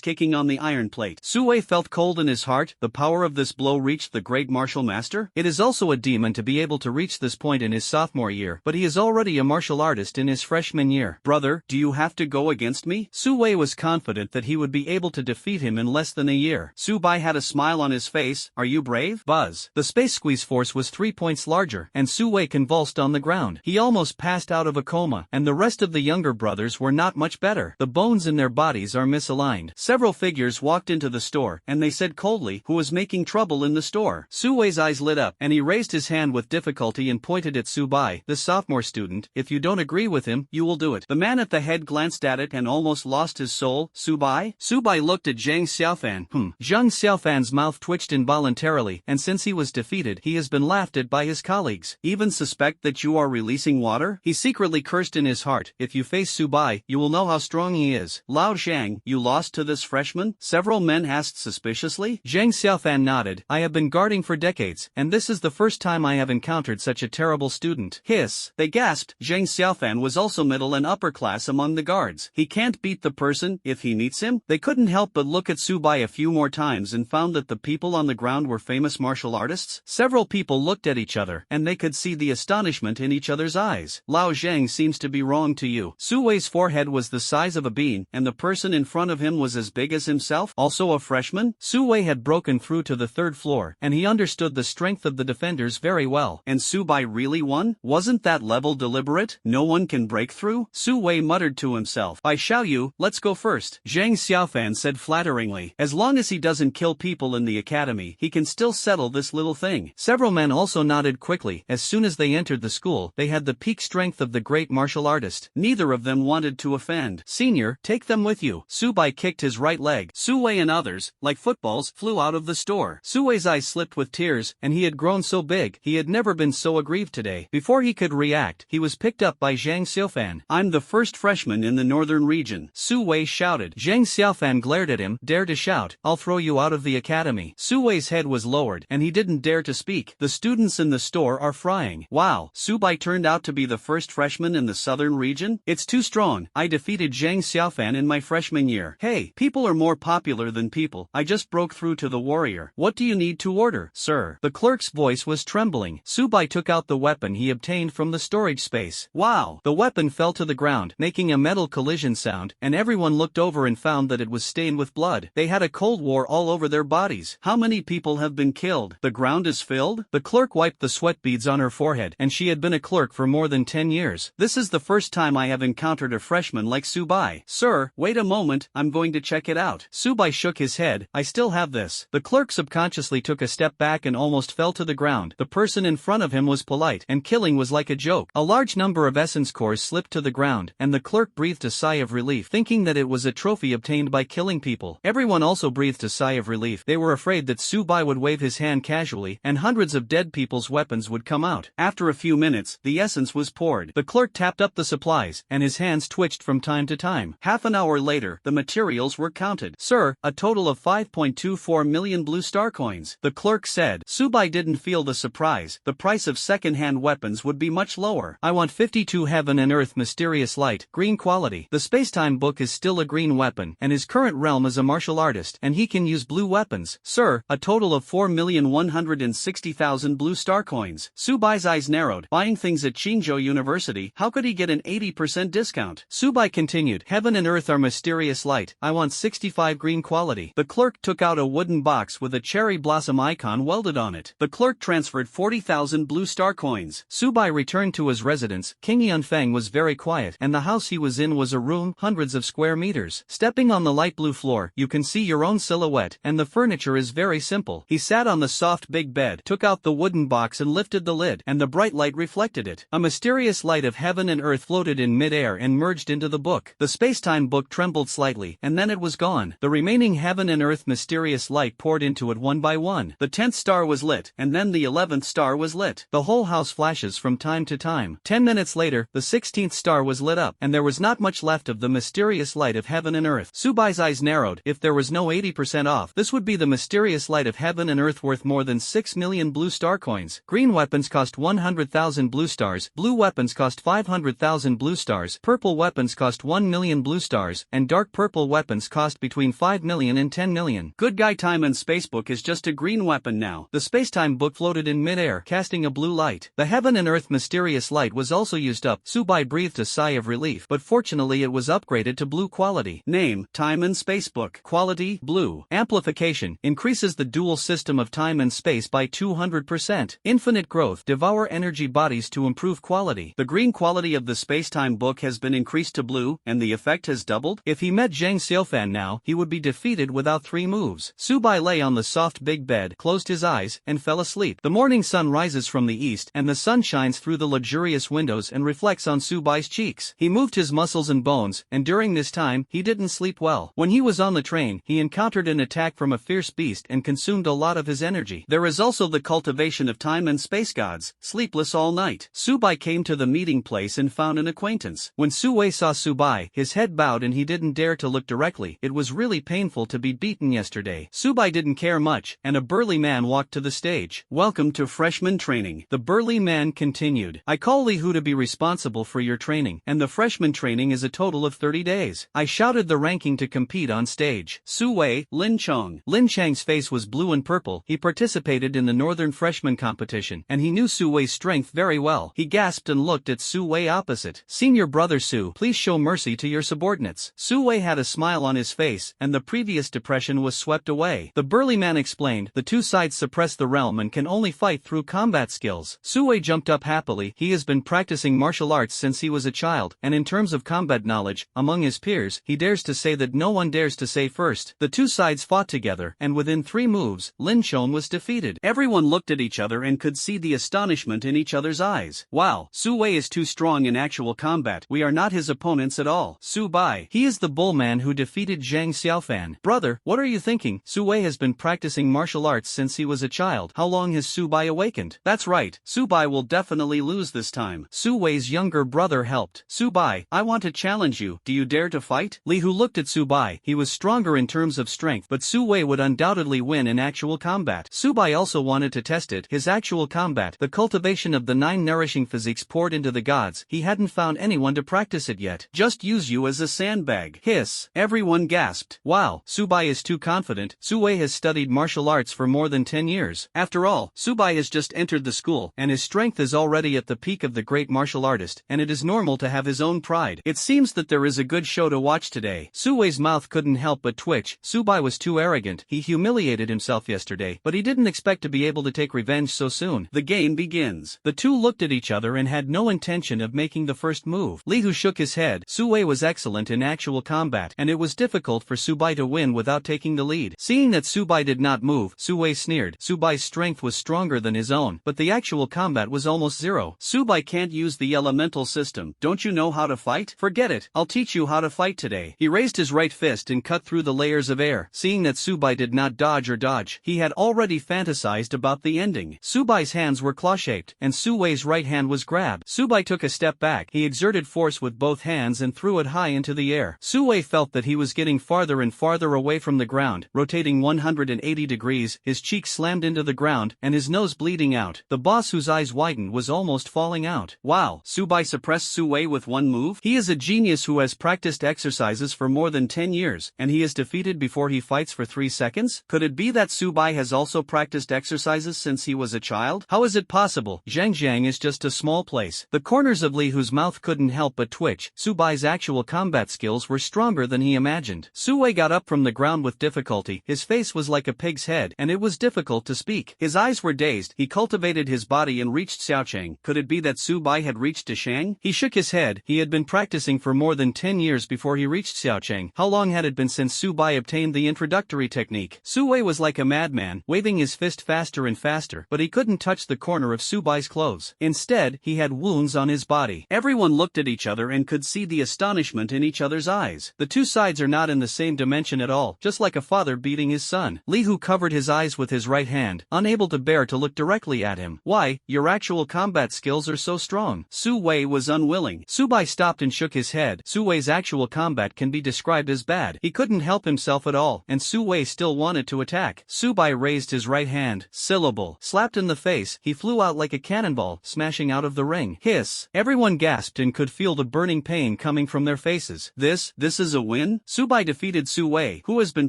kicking on the iron plate. Sue felt cold in his heart. The power of this blow reached the great martial master. It is also a demon to be able to reach this point in his sophomore year, but he is already a martial artist in his freshman year. Brother, do you have to go against me? Sue was confident that he would be able to defeat him in less than a year. Subai had a smile on his face. Are you brave? Buzz. The space squeeze force was 3 points larger, and Sue convulsed on the ground. He almost passed out of a coma, and the rest of the younger brothers were not much better. The bones in their bodies are misaligned. Several figures walked into the store, and they said coldly, who was making trouble in the store? Sue's eyes lit up, and he raised his hand with difficulty and pointed at Subai, the sophomore student. If you don't agree with him, you will do it. The man at the head glanced at it and almost lost his soul. Subai? Subai looked at Zhang Xiaofan. Zhang Xiaofan's mouth twitched involuntarily, and since he was defeated, he has been laughed at by his colleagues. Even suspect that you are releasing water? He secretly cursed in his heart. If you face Subai, you will know how strong he is. Lao Zhang, you lost to this freshman? Several men asked suspiciously. Zhang Xiaofan nodded. I have been guarding for decades, and this is the first time I have encountered such a terrible student. Hiss. They gasped. Zhang Xiaofan was also middle and upper class among the guards. He can't beat the person if he meets him? They couldn't help but look at Subai a few more times and found that the people on the ground were famous martial artists. Several people looked at each other, and they could see the astonishment in each other's eyes. Lao Zhang seems to be wrong to you. Sue's forehead was the size of a bean, and the person in front of him was as big as himself, also a freshman. Sue had broken through to the 3rd floor, and he understood the strength of the defenders very well. And Subai really won? Wasn't that level deliberate? No one can break through? Sue muttered to himself. I shall you, let's go first. Zhang Xiaofan said flatteringly. As long as he doesn't kill people in the academy, he can still settle this little thing. Several men also nodded quickly. As soon as they entered the school, they had the peak strength of the great martial artist. Neither of them wanted to offend. Senior, take them with you. Subai kicked his right leg. Sue and others, like footballs, flew out of the store. Sue's eyes slipped with tears, and he had grown so big, he had never been so aggrieved today. Before he could react, he was picked up by Zhang Xiaofan. I'm the first freshman in the northern region. Sue shouted. Zhang Xiaofan glared at him. Dare to shout, I'll throw you out of the academy. Sue's head was lowered, and he didn't dare to speak. The students in the store are frying. Wow, Subai turned out to be the first freshman in the southern region? It's too strong. I defeated Zhang Xiaofan in my freshman year. Hey, people are more popular than people. I just broke through to the warrior. What do you need to order, sir? The clerk's voice was trembling. Subai took out the weapon he obtained from the storage space. Wow! The weapon fell to the ground, making a metal collision sound, and everyone looked over and found that it was stained with blood. They had a cold war all over their bodies. How many people have been killed? The ground is filled? The clerk wiped the sweat beads on her forehead, and she had been a clerk for more than 10 years. This is the first time I have encountered a freshman like Subai. Sir, wait a moment, I'm going to check it out. Subai shook his head. I still have this. The clerk subconsciously took a step back and almost fell to the ground. The person in front of him was polite, and killing was like a joke. A large number of essence cores slipped to the ground, and the clerk breathed a sigh of relief, thinking that it was a trophy obtained by killing people. Everyone also breathed a sigh of relief. They were afraid that Subai would wave his hand casually, and hundreds of dead people's weapons would come out. After a few minutes, the essence was poured. The clerk tapped up the supplies, and his hands twitched from time to time. Half an hour later, the materials were counted. Sir, a total of 5.24 million blue star coins. The clerk said. Subai didn't feel the surprise. The price of second-hand weapons would be much lower. I want 52 heaven and earth mysterious light, green quality. The space-time book is still a green weapon, and his current realm is a martial artist, and he can use blue weapons. Sir, a total of 4,160,000 blue star coins. Subai's eyes narrowed. Buying things at Qingzhou University, how could he get an 80% discount? Subai continued. Heaven and earth are mysterious light. I want 65 green quality. The clerk took out a wooden box with a cherry blossom icon welded on it. The clerk transferred 40,000 blue star star coins. Su Bai returned to his residence. King Yunfeng was very quiet, and the house he was in was a room, hundreds of square meters. Stepping on the light blue floor, you can see your own silhouette, and the furniture is very simple. He sat on the soft big bed, took out the wooden box and lifted the lid, and the bright light reflected it. A mysterious light of heaven and earth floated in mid-air and merged into the book. The space-time book trembled slightly, and then it was gone. The remaining heaven and earth mysterious light poured into it one by one. The 10th star was lit, and then the 11th star was lit. The whole house flashes from time to time. 10 minutes later, the 16th star was lit up, and there was not much left of the mysterious light of heaven and earth. Su Bai's eyes narrowed. If there was no 80% off, this would be the mysterious light of heaven and earth worth more than 6 million blue star coins. Green weapons cost 100,000 blue stars, blue weapons cost 500,000 blue stars, purple weapons cost 1 million blue stars, and dark purple weapons cost between 5 million and 10 million. Good guy time and space book is just a green weapon now. The space-time book floated in mid-air, casting a blue light. The heaven and earth mysterious light was also used up. Su Bai breathed a sigh of relief, but fortunately it was upgraded to blue quality. Name, time and space book. Quality, blue. Amplification, increases the dual system of time and space by 200%. Infinite growth, devour energy bodies to improve quality. The green quality of the space-time book has been increased to blue, and the effect has doubled. If he met Zhang Xiaofan now, he would be defeated without 3 moves. Su Bai lay on the soft big bed, closed his eyes, and fell asleep. The morning sun rises from the east, and the sun shines through the luxurious windows and reflects on Su Bai's cheeks. He moved his muscles and bones, and during this time, he didn't sleep well. When he was on the train, he encountered an attack from a fierce beast and consumed a lot of his energy. There is also the cultivation of time and space gods, sleepless all night. Su Bai came to the meeting place and found an acquaintance. When Su Wei saw Su Bai, his head bowed and he didn't dare to look directly. It was really painful to be beaten yesterday. Su Bai didn't care much, and a burly man walked to the stage. Welcome to freshman training. The burly man continued. I call Li Hu to be responsible for your training, and the freshman training is a total of 30 days. I shouted the ranking to compete on stage. Su Wei, Lin Chong. Lin Chang's face was blue and purple. He participated in the Northern Freshman competition, and he knew Su Wei's strength very well. He gasped and looked at Su Wei opposite. Senior brother Su, please show mercy to your subordinates. Su Wei had a smile on his face, and the previous depression was swept away. The burly man explained, the two sides suppress the realm and can only fight through combat skills. Su Wei jumped up happily. He has been practicing martial arts since he was a child, and in terms of combat knowledge, among his peers, he dares to say that no one dares to say first. The two sides fought together, and within 3 moves, Lin Chong was defeated. Everyone looked at each other and could see the astonishment in each other's eyes. Wow, Su Wei is too strong in actual combat. We are not his opponents at all. Su Bai. He is the bull man who defeated Zhang Xiaofan. Brother, what are you thinking? Su Wei has been practicing martial arts since he was a child. How long has Su Bai awakened? That's right, Su Bai will definitely lose this time. Su Wei's younger brother helped. Su Bai, I want to challenge you. Do you dare to fight? Li Hu looked at Su Bai. He was stronger in terms of strength, but Su Wei would undoubtedly win in actual combat. Su Bai also wanted to test it. His actual combat, the cultivation of the 9 nourishing physiques poured into the gods. He hadn't found anyone to practice it yet. Just use you as a sandbag. Hiss. Everyone gasped. Wow, Su Bai is too confident. Su Wei has studied martial arts for more than 10 years. After all, Su Bai has just entered the school, and his strength is already at the peak of the great martial artist, and it is normal to have his own pride. It seems that there is a good show to watch today. Su Wei's mouth couldn't help but twitch. Su Bai was too arrogant. He humiliated himself yesterday, but he didn't expect to be able to take revenge so soon. The game begins. The two looked at each other and had no intention of making the first move. Li Hu shook his head. Su Wei was excellent in actual combat, and it was difficult for Su Bai to win without taking the lead. Seeing that Su Bai did not move, Su Wei sneered. Su Bai's strength was stronger than his own, but the actual combat was almost zero. Su Bai can't use the elemental system. Don't you know how to fight? Forget it. I'll teach you how to fight today. He raised his right fist and cut through the layers of air. Seeing that Su Bai did not dodge or dodge, he had already fantasized about the ending. Su Bai's hands were claw-shaped, and Su Wei's right hand was grabbed. Su Bai took a step back. He exerted force with both hands and threw it high into the air. Su Wei felt that he was getting farther and farther away from the ground, rotating 180 degrees, his cheek slammed into the ground, and his nose bleeding out. The boss, whose eyes widened, was almost falling out. Wow, Su Bai suppressed Su Wei with one move? He is a genius who has practiced exercises for more than 10 years, and he is defeated before he fights for 3 seconds? Could it be that Su Bai has also practiced exercises since he was a child? How is it possible? Zhangjiang is just a small place. The corners of Li Hu's mouth couldn't help but twitch. Su Bai's actual combat skills were stronger than he imagined. Su Wei got up from the ground with difficulty. His face was like a pig's head, and it was difficult to speak. His eyes were dazed. He cultivated his body body and reached Xiaocheng. Could it be that Su Bai had reached Dashang? He shook his head. He had been practicing for more than 10 years before he reached Xiaocheng. How long had it been since Su Bai obtained the introductory technique? Su Wei was like a madman, waving his fist faster and faster, but he couldn't touch the corner of Su Bai's clothes. Instead, he had wounds on his body. Everyone looked at each other and could see the astonishment in each other's eyes. The two sides are not in the same dimension at all, just like a father beating his son. Li Hu covered his eyes with his right hand, unable to bear to look directly at him. Why, your actual combat skills are so strong. Su Wei was unwilling. Su Bai stopped and shook his head. Su Wei's actual combat can be described as bad. He couldn't help himself at all, and Su Wei still wanted to attack. Su Bai raised his right hand, syllable, slapped in the face. He flew out like a cannonball, smashing out of the ring. Hiss. Everyone gasped and could feel the burning pain coming from their faces. This is a win? Su Bai defeated Su Wei, who has been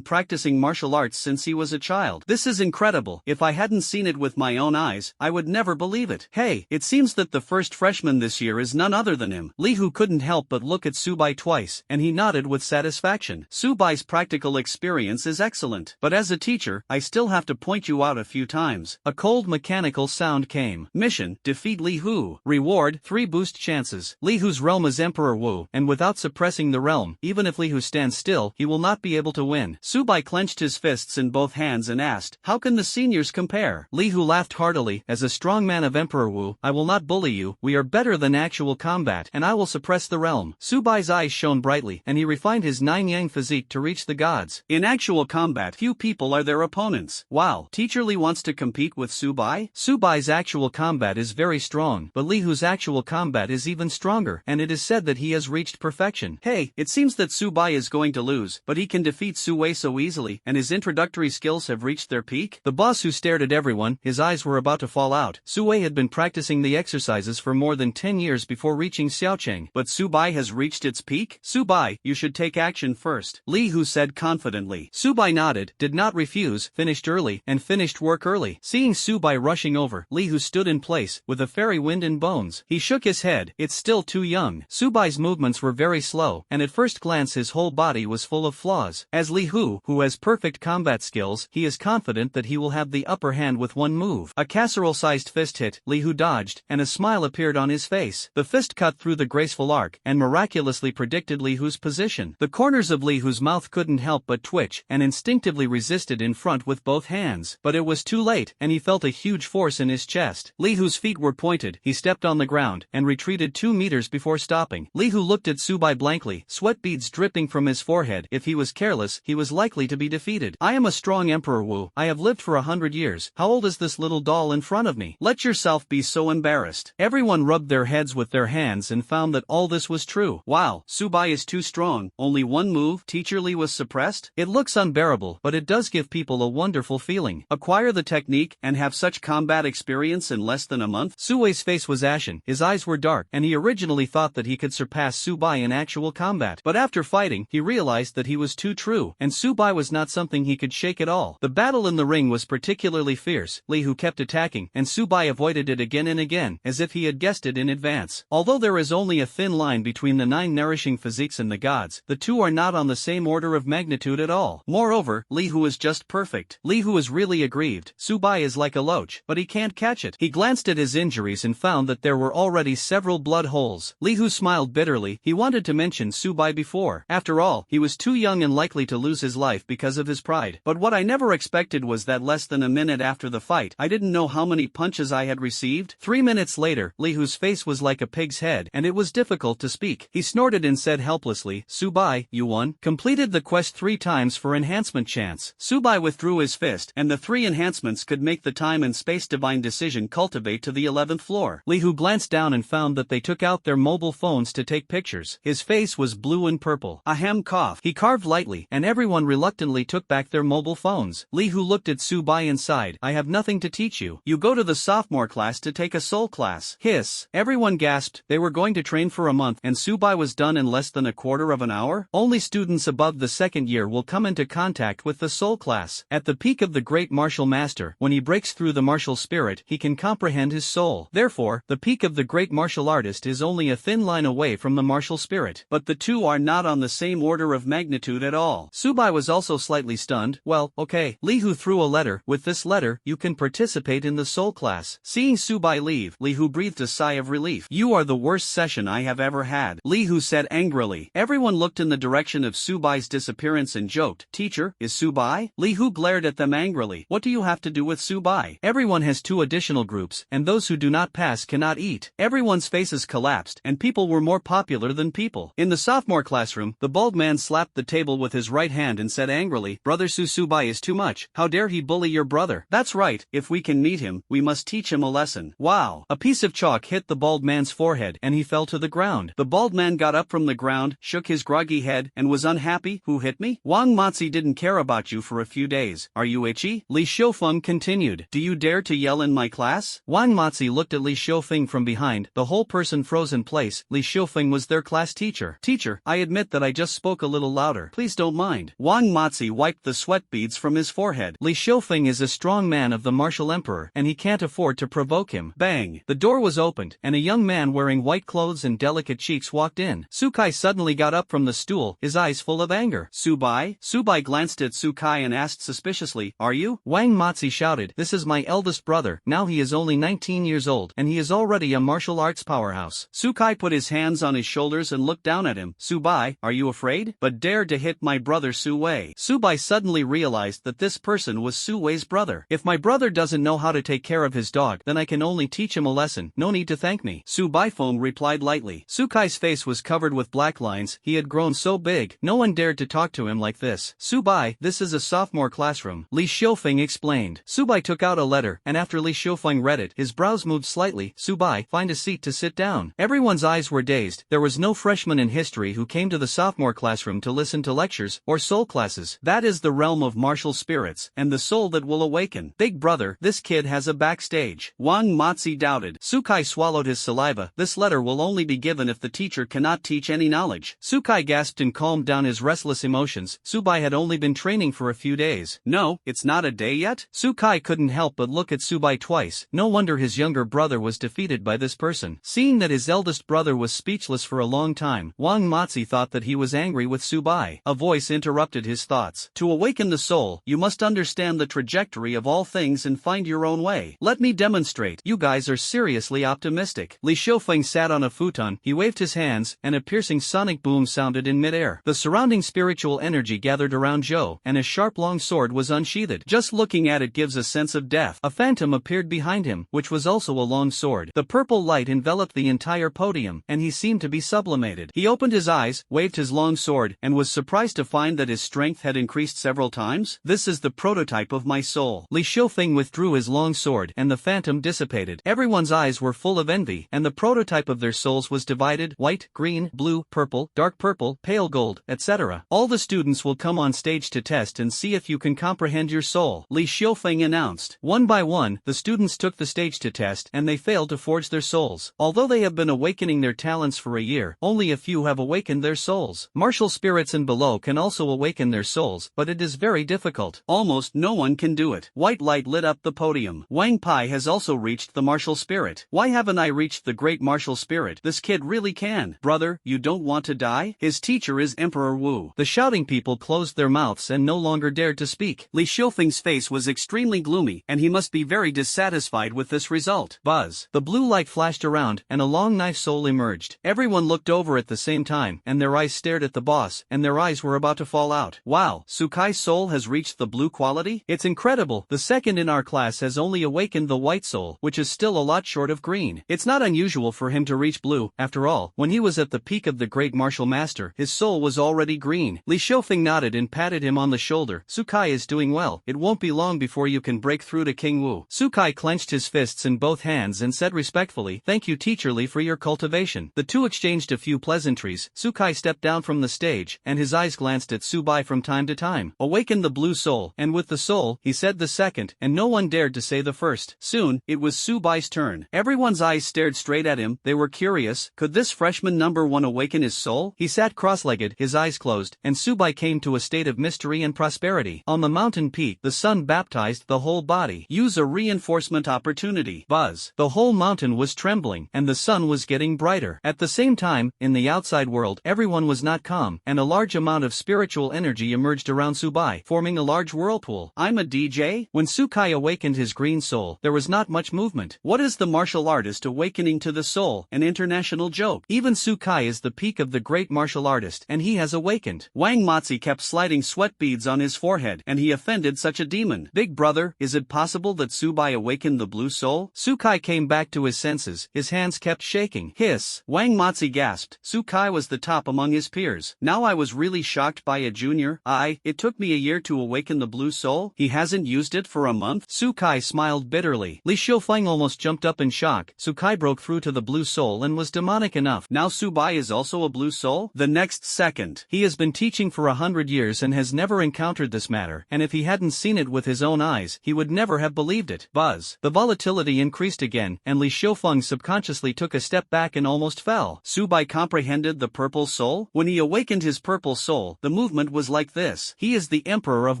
practicing martial arts since he was a child. This is incredible. If I hadn't seen it with my own eyes, I would never believe it. Hey, it seems that the first freshman this year is none other than him. Li Hu couldn't help but look at Su Bai twice, and he nodded with satisfaction. Su Bai's practical experience is excellent, but as a teacher, I still have to point you out a few times. A cold mechanical sound came. Mission, defeat Li Hu. Reward, 3 boost chances. Li Hu's realm is Emperor Wu, and without suppressing the realm, even if Li Hu stands still, he will not be able to win. Su Bai clenched his fists in both hands and asked, how can the seniors compare? Li Hu laughed heartily. As a strong man of Emperor Wu, I will not bully you. We are better than actual combat, and I will suppress the realm. Su Bai's eyes shone brightly, and he refined his Nine Yang physique to reach the gods. In actual combat, few people are their opponents. Wow, Teacher Li wants to compete with Su Bai? Su Bai's actual combat is very strong, but Li Hu's actual combat is even stronger, and it is said that he has reached perfection. Hey, it seems that Su Bai is going to lose, but he can defeat Su Wei so easily, and his introductory skills have reached their peak? The boss, who stared at everyone, his eyes were about to fall out. Su Wei had been practicing the exercises for more than 10 years before reaching Xiaocheng, but Su Bai has reached its peak? Su Bai, you should take action first, Li Hu said confidently. Su Bai nodded, did not refuse, finished early, and finished work early. Seeing Su Bai rushing over, Li Hu stood in place, with a fairy wind in bones. He shook his head. It's still too young. Su Bai's movements were very slow, and at first glance his whole body was full of flaws. As Li Hu, who has perfect combat skills, he is confident that he will have the upper hand with one move. A casserole-sized fist hit, Li Hu dodged, and a smile appeared on his face. The fist cut through the graceful arc, and miraculously predicted Li Hu's position. The corners of Li Hu's mouth couldn't help but twitch, and instinctively resisted in front with both hands. But it was too late, and he felt a huge force in his chest. Li Hu's feet were pointed. He stepped on the ground, and retreated 2 meters before stopping. Li Hu looked at Su Bai blankly, sweat beads dripping from his forehead. If he was careless, he was likely to be defeated. I am a strong Emperor Wu. I have lived for 100 years. How old is this little doll in front of me? Let yourself be so embarrassed. Everyone rubbed their heads with their hands and found that all this was true. Wow, Su Bai is too strong. Only one move? Teacher Li was suppressed? It looks unbearable, but it does give people a wonderful feeling. Acquire the technique, and have such combat experience in less than a month? Su Wei's face was ashen, his eyes were dark, and he originally thought that he could surpass Su Bai in actual combat. But after fighting, he realized that he was too true, and Su Bai was not something he could shake at all. The battle in the ring was particularly fierce. Li Hu kept attacking, and Su Bai avoided it again and again, as if he had guessed it in advance. Although there is only a thin line between the 9 nourishing physiques and the gods, the two are not on the same order of magnitude at all. Moreover, Li Hu is just perfect. Li Hu is really aggrieved. Su Bai is like a loach, but he can't catch it. He glanced at his injuries and found that there were already several blood holes. Li Hu smiled bitterly. He wanted to mention Su Bai before. After all, he was too young and likely to lose his life because of his pride. But what I never expected was that less than a minute after the fight, I didn't know how many punches I had received. 3 minutes later, Li Hu's face was like a pig's head, and it was difficult to speak. He snorted and said helplessly, Su Bai, you won. Completed the quest 3 times for enhancement chance. Su Bai withdrew his fist, and the 3 enhancements could make the time and space divine decision cultivate to the 11th floor. Li Hu glanced down and found that they took out their mobile phones to take pictures. His face was blue and purple. Ahem, cough. He carved lightly, and everyone reluctantly took back their mobile phones. Li Hu looked at Su Bai and sighed. I have nothing to teach you. You go to the sophomore class to take a soul class. Hiss. Everyone gasped. They were going to train for a month, and Su Bai was done in less than a quarter of an hour? Only students above the 2nd year will come into contact with the soul class. At the peak of the great martial master, when he breaks through the martial spirit, he can comprehend his soul. Therefore, the peak of the great martial artist is only a thin line away from the martial spirit. But the two are not on the same order of magnitude at all. Su Bai was also slightly stunned. Well, okay. Li Hu threw a letter. With this letter, you can participate in the soul class. class. Seeing Subai leave, Li Hu breathed a sigh of relief. You are the worst session I have ever had, Li Hu said angrily. Everyone looked in the direction of Subai's disappearance and joked. Teacher, is Subai? Li Hu glared at them angrily. What do you have to do with Subai? Everyone has 2 additional groups, and those who do not pass cannot eat. Everyone's faces collapsed, and people were more popular than people. In the sophomore classroom, the bald man slapped the table with his right hand and said angrily, Brother Subai is too much. How dare he bully your brother? That's right, if we can meet him, we must teach him a lesson. Wow! A piece of chalk hit the bald man's forehead, and he fell to the ground. The bald man got up from the ground, shook his groggy head, and was unhappy. Who hit me? Wang Matzi didn't care about you for a few days. Are you itchy? Li Xiufeng continued. Do you dare to yell in my class? Wang Matzi looked at Li Xiufeng from behind. The whole person froze in place. Li Xiufeng was their class teacher. Teacher, I admit that I just spoke a little louder. Please don't mind. Wang Matzi wiped the sweat beads from his forehead. Li Xiufeng is a strong man of the martial emperor, and he can't afford to provoke him. Bang! The door was opened, and a young man wearing white clothes and delicate cheeks walked in. Sukai suddenly got up from the stool, his eyes full of anger. Subai? Subai glanced at Sukai and asked suspiciously, Are you? Wang Matzi shouted, This is my eldest brother. Now he is only 19 years old, and he is already a martial arts powerhouse. Sukai put his hands on his shoulders and looked down at him. Subai, are you afraid? But dared to hit my brother Su Wei. Subai suddenly realized that this person was Su Wei's brother. If my brother doesn't know how to take care of his dog, then I can only teach him a lesson. No need to thank me. Subai Feng replied lightly. Sukai's face was covered with black lines. He had grown so big, no one dared to talk to him like this. Subai, this is a sophomore classroom, Li Xiufeng explained. Subai took out a letter, and after Li Xiufeng read it, his brows moved slightly. Subai, find a seat to sit down. Everyone's eyes were dazed. There was no freshman in history who came to the sophomore classroom to listen to lectures or soul classes. That is the realm of martial spirits, and the soul that will awaken. Big brother, this kid has a backstage. Wang Matzi doubted. Sukai swallowed his saliva. This letter will only be given if the teacher cannot teach any knowledge. Sukai gasped and calmed down his restless emotions. Subai had only been training for a few days. No, it's not a day yet? Sukai couldn't help but look at Subai twice. No wonder his younger brother was defeated by this person. Seeing that his eldest brother was speechless for a long time, Wang Matzi thought that he was angry with Subai. A voice interrupted his thoughts. To awaken the soul, you must understand the trajectory of all things and find your own way. Let me demonstrate. You guys are seriously optimistic. Li Xiufeng sat on a futon. He waved his hands, and a piercing sonic boom sounded in midair. The surrounding spiritual energy gathered around Zhou, and a sharp long sword was unsheathed. Just looking at it gives a sense of death. A phantom appeared behind him, which was also a long sword. The purple light enveloped the entire podium, and he seemed to be sublimated. He opened his eyes, waved his long sword, and was surprised to find that his strength had increased several times. This is the prototype of my soul. Li Xiufeng withdrew his long sword, and the phantom dissipated. Everyone's eyes were full of envy, and the prototype of their souls was divided: white, green, blue, purple, dark purple, pale gold, etc. All the students will come on stage to test and see if you can comprehend your soul, Li Xiufeng announced. One by one, the students took the stage to test, and they failed to forge their souls. Although they have been awakening their talents for a year, only a few have awakened their souls. Martial spirits and below can also awaken their souls, but it is very difficult. Almost no one can do it. White light lit up the podium. Wang Pai has also reached the martial spirit. Why haven't I reached the great martial spirit? This kid really can. Brother, you don't want to die? His teacher is Emperor Wu. The shouting people closed their mouths and no longer dared to speak. Li Xiufeng's face was extremely gloomy, and he must be very dissatisfied with this result. Buzz. The blue light flashed around, and a long knife soul emerged. Everyone looked over at the same time, and their eyes stared at the boss, and their eyes were about to fall out. Wow, Sukai's soul has reached the blue quality? It's incredible. The second in our class has only awakened the white soul, which is still a lot short of green. It's not unusual for him to reach blue. After all, when he was at the peak of the great martial master, his soul was already green. Li Xiufeng nodded and patted him on the shoulder. Sukai is doing well. It won't be long before you can break through to King Wu. Sukai clenched his fists in both hands and said respectfully, Thank you, Teacher Li, for your cultivation. The two exchanged a few pleasantries. Sukai stepped down from the stage, and his eyes glanced at Subai from time to time. Awaken the blue soul, and with the soul, he said the second, and no one dared to say the first. Soon, it was Subai's turn. Everyone's eyes stared straight at him. They were curious. Could this freshman number one awaken his soul? He sat cross-legged, his eyes closed, and Subai came to a state of mystery and prosperity. On the mountain peak, the sun baptized the whole body. Use a reinforcement opportunity. Buzz. The whole mountain was trembling, and the sun was getting brighter. At the same time, in the outside world, everyone was not calm, and a large amount of spiritual energy emerged around Subai, forming a large whirlpool. I'm a DJ? When Sukai awakened his green soul, there was not much movement. What is the martial artist awakening to the soul? An international joke. Even Su Kai is the peak of the great martial artist, and he has awakened. Wang Matzi kept sliding sweat beads on his forehead, and he offended such a demon. Big brother, is it possible that Su Bai awakened the blue soul? Su Kai came back to his senses, his hands kept shaking. Hiss. Wang Matzi gasped. Su Kai was the top among his peers. Now I was really shocked by a junior. It took me a year to awaken the blue soul? He hasn't used it for a month? Su Kai smiled bitterly. Li Xiufeng almost jumped up in shock. Su Kai broke through to the blue soul and was demonic enough. Now Su Bai is also a blue soul? The next second, he has been teaching for 100 years and has never encountered this matter, and if he hadn't seen it with his own eyes, he would never have believed it. Buzz. The volatility increased again, and Li Xiufeng subconsciously took a step back and almost fell. Su Bai comprehended the purple soul? When he awakened his purple soul, the movement was like this. He is the emperor of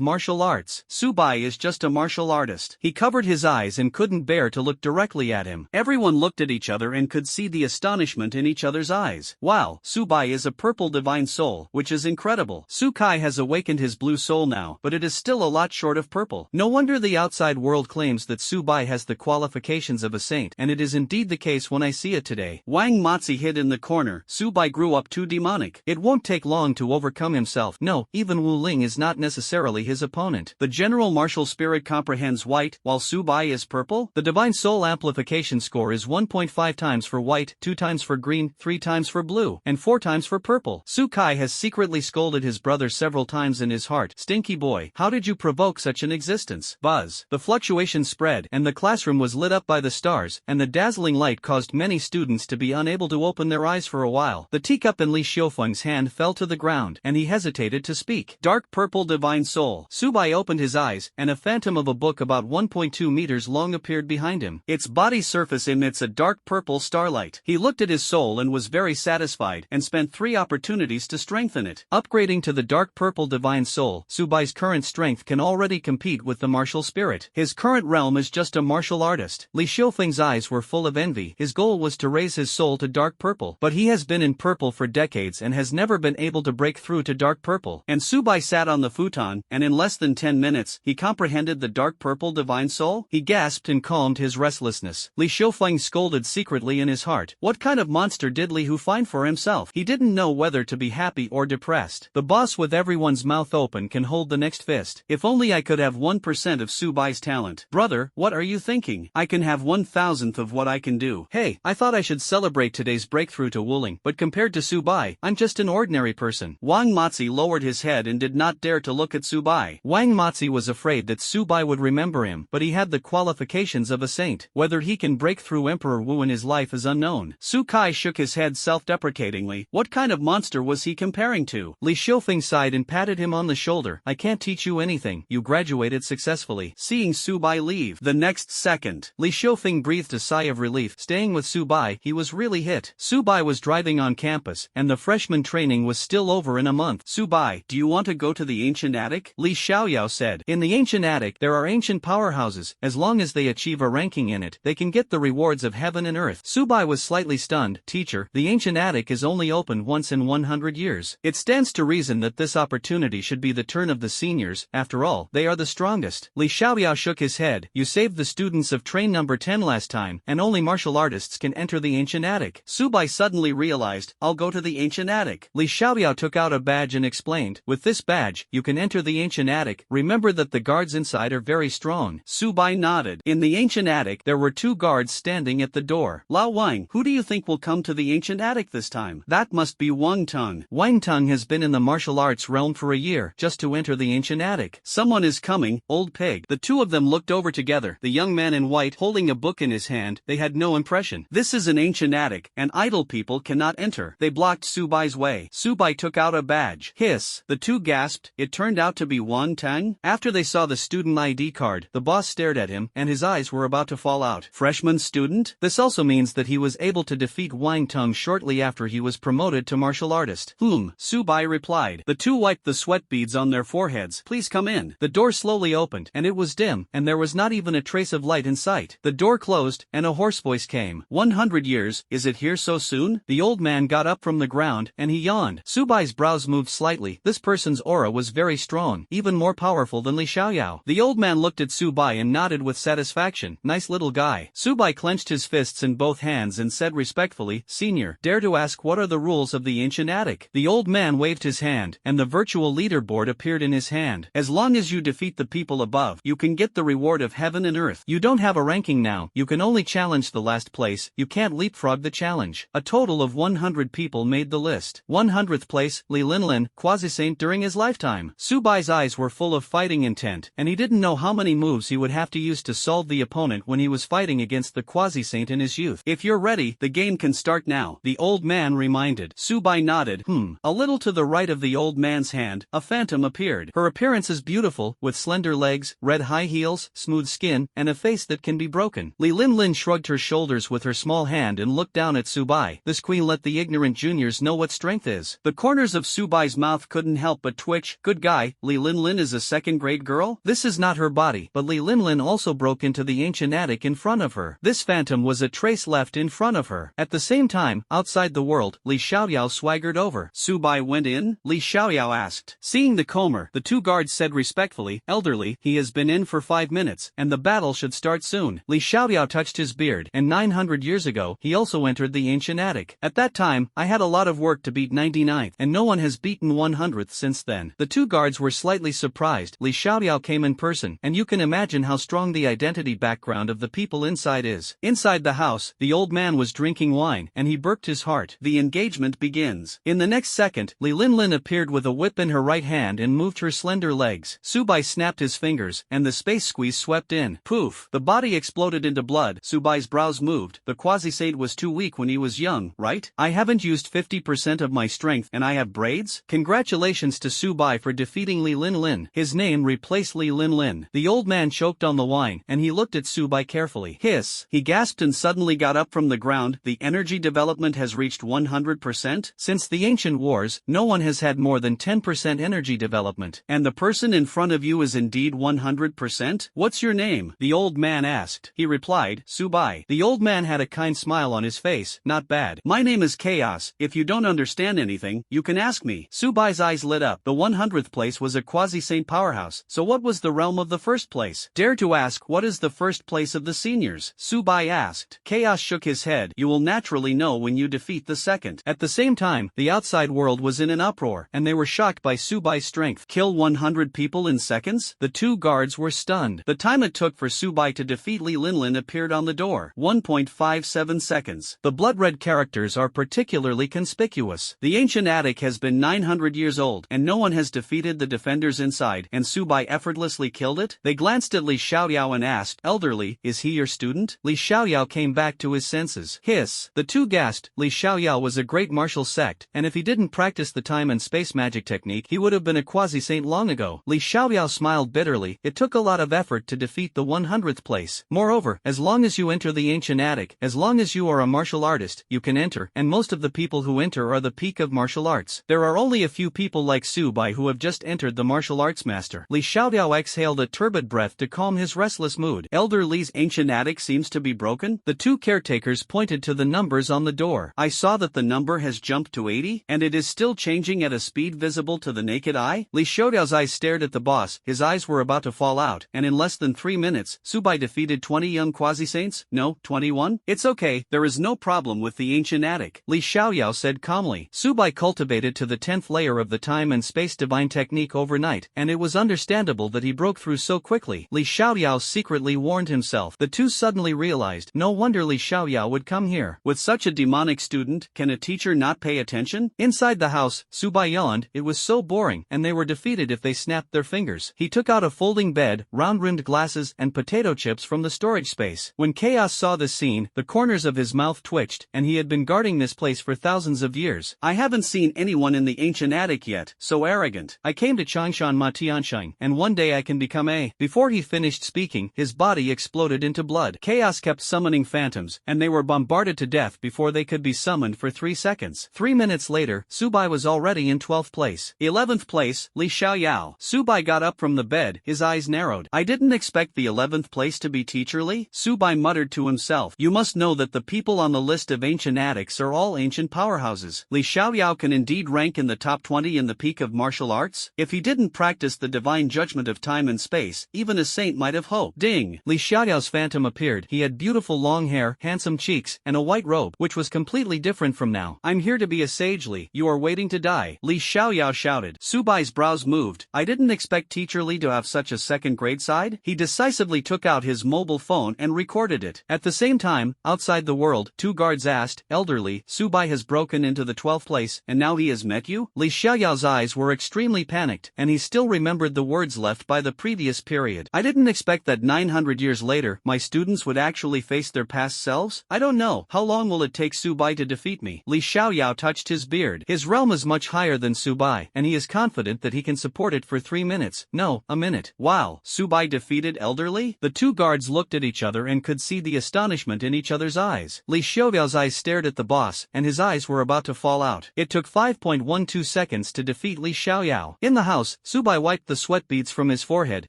martial arts. Su Bai is just a martial artist. He covered his eyes and couldn't bear to look directly at him. Everyone looked at each other and could see the astonishment in each other's eyes. Wow, Su Bai is a purple divine soul, which is incredible. Su Kai has awakened his blue soul now, but it is still a lot short of purple. No wonder the outside world claims that Su Bai has the qualifications of a saint, and it is indeed the case when I see it today. Wang Matzi hid in the corner. Su Bai grew up too demonic. It won't take long to overcome himself. No, even Wu Ling is not necessarily his opponent. The general martial spirit comprehends white, while Su Bai is purple. The divine soul amplification score is 1.5 times for white, 2 times for green, 3 times for blue, and 4 times for purple. Su Kai has secretly scolded his brother several times in his heart. Stinky boy, how did you provoke such an existence? Buzz. The fluctuation spread, and the classroom was lit up by the stars, and the dazzling light caused many students to be unable to open their eyes for a while. The teacup in Li Xiufeng's hand fell to the ground, and he hesitated to speak. Dark purple divine soul. Su Bai opened his eyes, and a phantom of a book about 1.2 meters long appeared behind him. Its body surface emits a dark purple starlight. He looked at his soul and was very satisfied, and spent 3 opportunities to strengthen it. Upgrading to the dark purple divine soul, Su Bai's current strength can already compete with the martial spirit. His current realm is just a martial artist. Li Xiufeng's eyes were full of envy. His goal was to raise his soul to dark purple, but he has been in purple for decades and has never been able to break through to dark purple. And Su Bai sat on the futon, and in less than 10 minutes, he comprehended the dark purple divine soul? He gasped and calmed his restlessness. Li Xiufeng scolded secretly in his heart. What kind of monster did Li Hu find for himself? He didn't know whether to be happy or depressed. The boss with everyone's mouth open can hold the next fist. If only I could have 1% of Su Bai's talent. Brother, what are you thinking? I can have 1,000th of what I can do. Hey, I thought I should celebrate today's breakthrough to Wuling, but compared to Su Bai, I'm just an ordinary person. Wang Matzi lowered his head and did not dare to look at Su Bai. Wang Matzi was afraid that Su Bai would remember him, but he had the qualifications of a saint. Whether he can break through Emperor Wu in his life is unknown. Su Kai shook his head self-deprecatingly. What kind of monster was he comparing to? Li Xiufeng sighed and patted him on the shoulder. I can't teach you anything. You graduated successfully. Seeing Su Bai leave. The next second, Li Xiufeng breathed a sigh of relief. Staying with Su Bai, he was really hit. Su Bai was driving on campus, and the freshman training was still over in a month. Su Bai, do you want to go to the ancient attic? Li Xiaoyao said. In the ancient attic, there are ancient powerhouses. As long as they achieve a ranking in it, they can get the rewards of heaven and earth. Su Bai was slightly stunned. Teacher, the ancient attic is only open once in 100 years. It stands to reason that this opportunity should be the turn of the seniors. After all, they are the strongest. Li Xiaoyao shook his head. You saved the students of train number 10 last time, and only martial artists can enter the ancient attic. Su Bai suddenly realized, I'll go to the ancient attic. Li Xiaoyao took out a badge and explained, with this badge, you can enter the ancient attic. Remember that the guards inside are very strong. Su Bai nodded. In the ancient attic, there were 2 guards standing at the door. Lao Wang, who do you think will come to the ancient attic this time? That must be Wang Teng. Wang Teng has been in the martial arts realm for a year, just to enter the ancient attic. Someone is coming, old pig. The 2 of them looked over together, the young man in white holding a book in his hand. They had no impression. This is an ancient attic, and idle people cannot enter. They blocked Su Bai's way. Su Bai took out a badge. Hiss. The 2 gasped. It turned out to be Wang Teng. After they saw the student ID card, the boss stared at him, and his eyes were about to fall out. Freshman student? This also means that he was able to defeat Wang Teng shortly after he was promoted to martial artist. Su Bai replied. The 2 wiped the sweat beads on their foreheads. Please come in. The door slowly opened, and it was dim, and there was not even a trace of light in sight. The door closed, and a hoarse voice came. 100 years, is it here so soon? The old man got up from the ground, and he yawned. Su Bai's brows moved slightly. This person's aura was very strong, even more powerful than Li Xiaoyao. The old man looked at Su Bai and nodded with satisfaction. satisfaction. Nice little guy. Subai clenched his fists in both hands and said respectfully, Senior, dare to ask what are the rules of the ancient attic? The old man waved his hand, and the virtual leaderboard appeared in his hand. As long as you defeat the people above, you can get the reward of heaven and earth. You don't have a ranking now, you can only challenge the last place, you can't leapfrog the challenge. A total of 100 people made the list. 100th place, Li Linlin, quasi-saint during his lifetime. Subai's eyes were full of fighting intent, and he didn't know how many moves he would have to use to solve the opponent when he was fighting against the quasi-saint in his youth. If you're ready, the game can start now, the old man reminded. Subai nodded. A little to the right of the old man's hand, a phantom appeared. Her appearance is beautiful, with slender legs, red high heels, smooth skin, and a face that can be broken. Li Linlin shrugged her shoulders with her small hand and looked down at Subai. This queen let the ignorant juniors know what strength is. The corners of Subai's mouth couldn't help but twitch. Good guy, Li Linlin is a second-grade girl? This is not her body, but Li Linlin also broke into the ancient attic in front of her. This phantom was a trace left in front of her. At the same time, outside the world, Li Xiaoyao swaggered over. Subai went in? Li Xiaoyao asked. Seeing the comer, the two guards said respectfully, Elderly, he has been in for 5 minutes, and the battle should start soon. Li Xiaoyao touched his beard, and 900 years ago, he also entered the ancient attic. At that time, I had a lot of work to beat 99th, and no one has beaten 100th since then. The two guards were slightly surprised. Li Xiaoyao came in person, and you can imagine how strong the identity background of the people inside is. Inside the house, the old man was drinking wine, and he burped his heart. The engagement begins. In the next second, Li Linlin appeared with a whip in her right hand and moved her slender legs. Subai snapped his fingers, and the space squeeze swept in. Poof! The body exploded into blood. Subai's brows moved. The quasi-saint was too weak when he was young, right? I haven't used 50% of my strength and I have braids? Congratulations to Subai for defeating Li Linlin. His name replaced Li Linlin. The old man choked on the wine, and he looked at Subai carefully. Hiss! He gasped and suddenly got up from the ground. The energy development has reached 100%? Since the ancient wars, no one has had more than 10% energy development. And the person in front of you is indeed 100%? What's your name? The old man asked. He replied, Subai. The old man had a kind smile on his face. Not bad. My name is Chaos. If you don't understand anything, you can ask me. Subai's eyes lit up. The 100th place was a quasi-saint powerhouse. So what was the realm of the first place? Dare to ask what is the first place of the seniors? Subai asked. Chaos shook his head. You will naturally know when you defeat the second. At the same time, the outside world was in an uproar, and they were shocked by Subai's strength. Kill 100 people in seconds? The two guards were stunned. The time it took for Subai to defeat Li Linlin appeared on the door. 1.57 seconds. The blood-red characters are particularly conspicuous. The ancient attic has been 900 years old, and no one has defeated the defenders inside, and Subai effortlessly killed it? They glanced at Li Xiaoyao and asked, Elderly, is he your student? Li Xiaoyao came back to his senses. Hiss! The two gasped. Li Xiaoyao was a great martial sect, and if he didn't practice the time and space magic technique, he would have been a quasi-saint long ago. Li Xiaoyao smiled bitterly. It took a lot of effort to defeat the 100th place. Moreover, as long as you enter the ancient attic, as long as you are a martial artist, you can enter, and most of the people who enter are the peak of martial arts. There are only a few people like Subai who have just entered the martial arts master. Li Xiaoyao exhaled a turbid breath to calm his restless mood. Elder Li's ancient attic seems to be broken. The two caretakers pointed to the numbers on the door. I saw that the number has jumped to 80, and it is still changing at a speed visible to the naked eye. Li Xiaoyao's eyes stared at the boss. His eyes were about to fall out, and in less than 3 minutes, Subai defeated 20 young quasi-saints? No, 21? It's okay, there is no problem with the ancient attic, Li Xiaoyao said calmly. Subai cultivated to the 10th layer of the time and space divine technique overnight, and it was understandable that he broke through so quickly. Li Xiaoyao secretly warned himself. The two suddenly realized, no wonder Li Xiaoyao would come here. With such a demonic student, can a teacher not pay attention? Inside the house, Subai yawned. It was so boring, and they were defeated if they snapped their fingers. He took out a folding bed, round-rimmed glasses, and potato chips from the storage space. When Chaos saw this scene, the corners of his mouth twitched, and he had been guarding this place for thousands of years. I haven't seen anyone in the ancient attic yet, so arrogant. I came to Changshan Ma Tianshang, and one day I can become a... Before he finished speaking, his body exploded into blood. Chaos kept summoning phantoms, and they were bombarded to death before they could be summoned for 3 seconds. 3 minutes later, Subai was already in 12th place. 11th place, Li Xiaoyao. Subai got up from the bed, his eyes narrowed. I didn't expect the 11th place to be teacherly. Subai muttered to himself. You must know that the people on the list of ancient attics are all ancient powerhouses. Li Xiaoyao can indeed rank in the top 20 in the peak of martial arts. If he didn't practice the divine judgment of time and space, even a saint might have hoped. Ding! Li Xiaoyao's phantom appeared. He had beautiful long hair, handsome cheeks, and a white robe, which was completely different from now. I'm here to be a sage, Li. You are waiting to die, Li Xiaoyao shouted. Subai's brows moved. I didn't expect Teacher Li to have such a second-grade side. He decisively took out his mobile phone and recorded it. At the same time, outside the world, 2 guards asked, Elderly, Subai has broken into the 12th place, and now he has met you? Li Xiaoyao's eyes were extremely panicked, and he still remembered the words left by the previous period. I didn't expect that 900 years later, my students would actually face their past selves. I don't know. How long will it take Subai to defeat me? Li Xiaoyao touched his beard. His realm is much higher than Subai, and he is confident that he can support it for 3 minutes. No, a minute. Wow, Subai defeated Elderly? The 2 guards looked at each other and could see the astonishment in each other's eyes. Li Xiaoyao's eyes stared at the boss, and his eyes were about to fall out. It took 5.12 seconds to defeat Li Xiaoyao. In the house, Subai wiped the sweat beads from his forehead,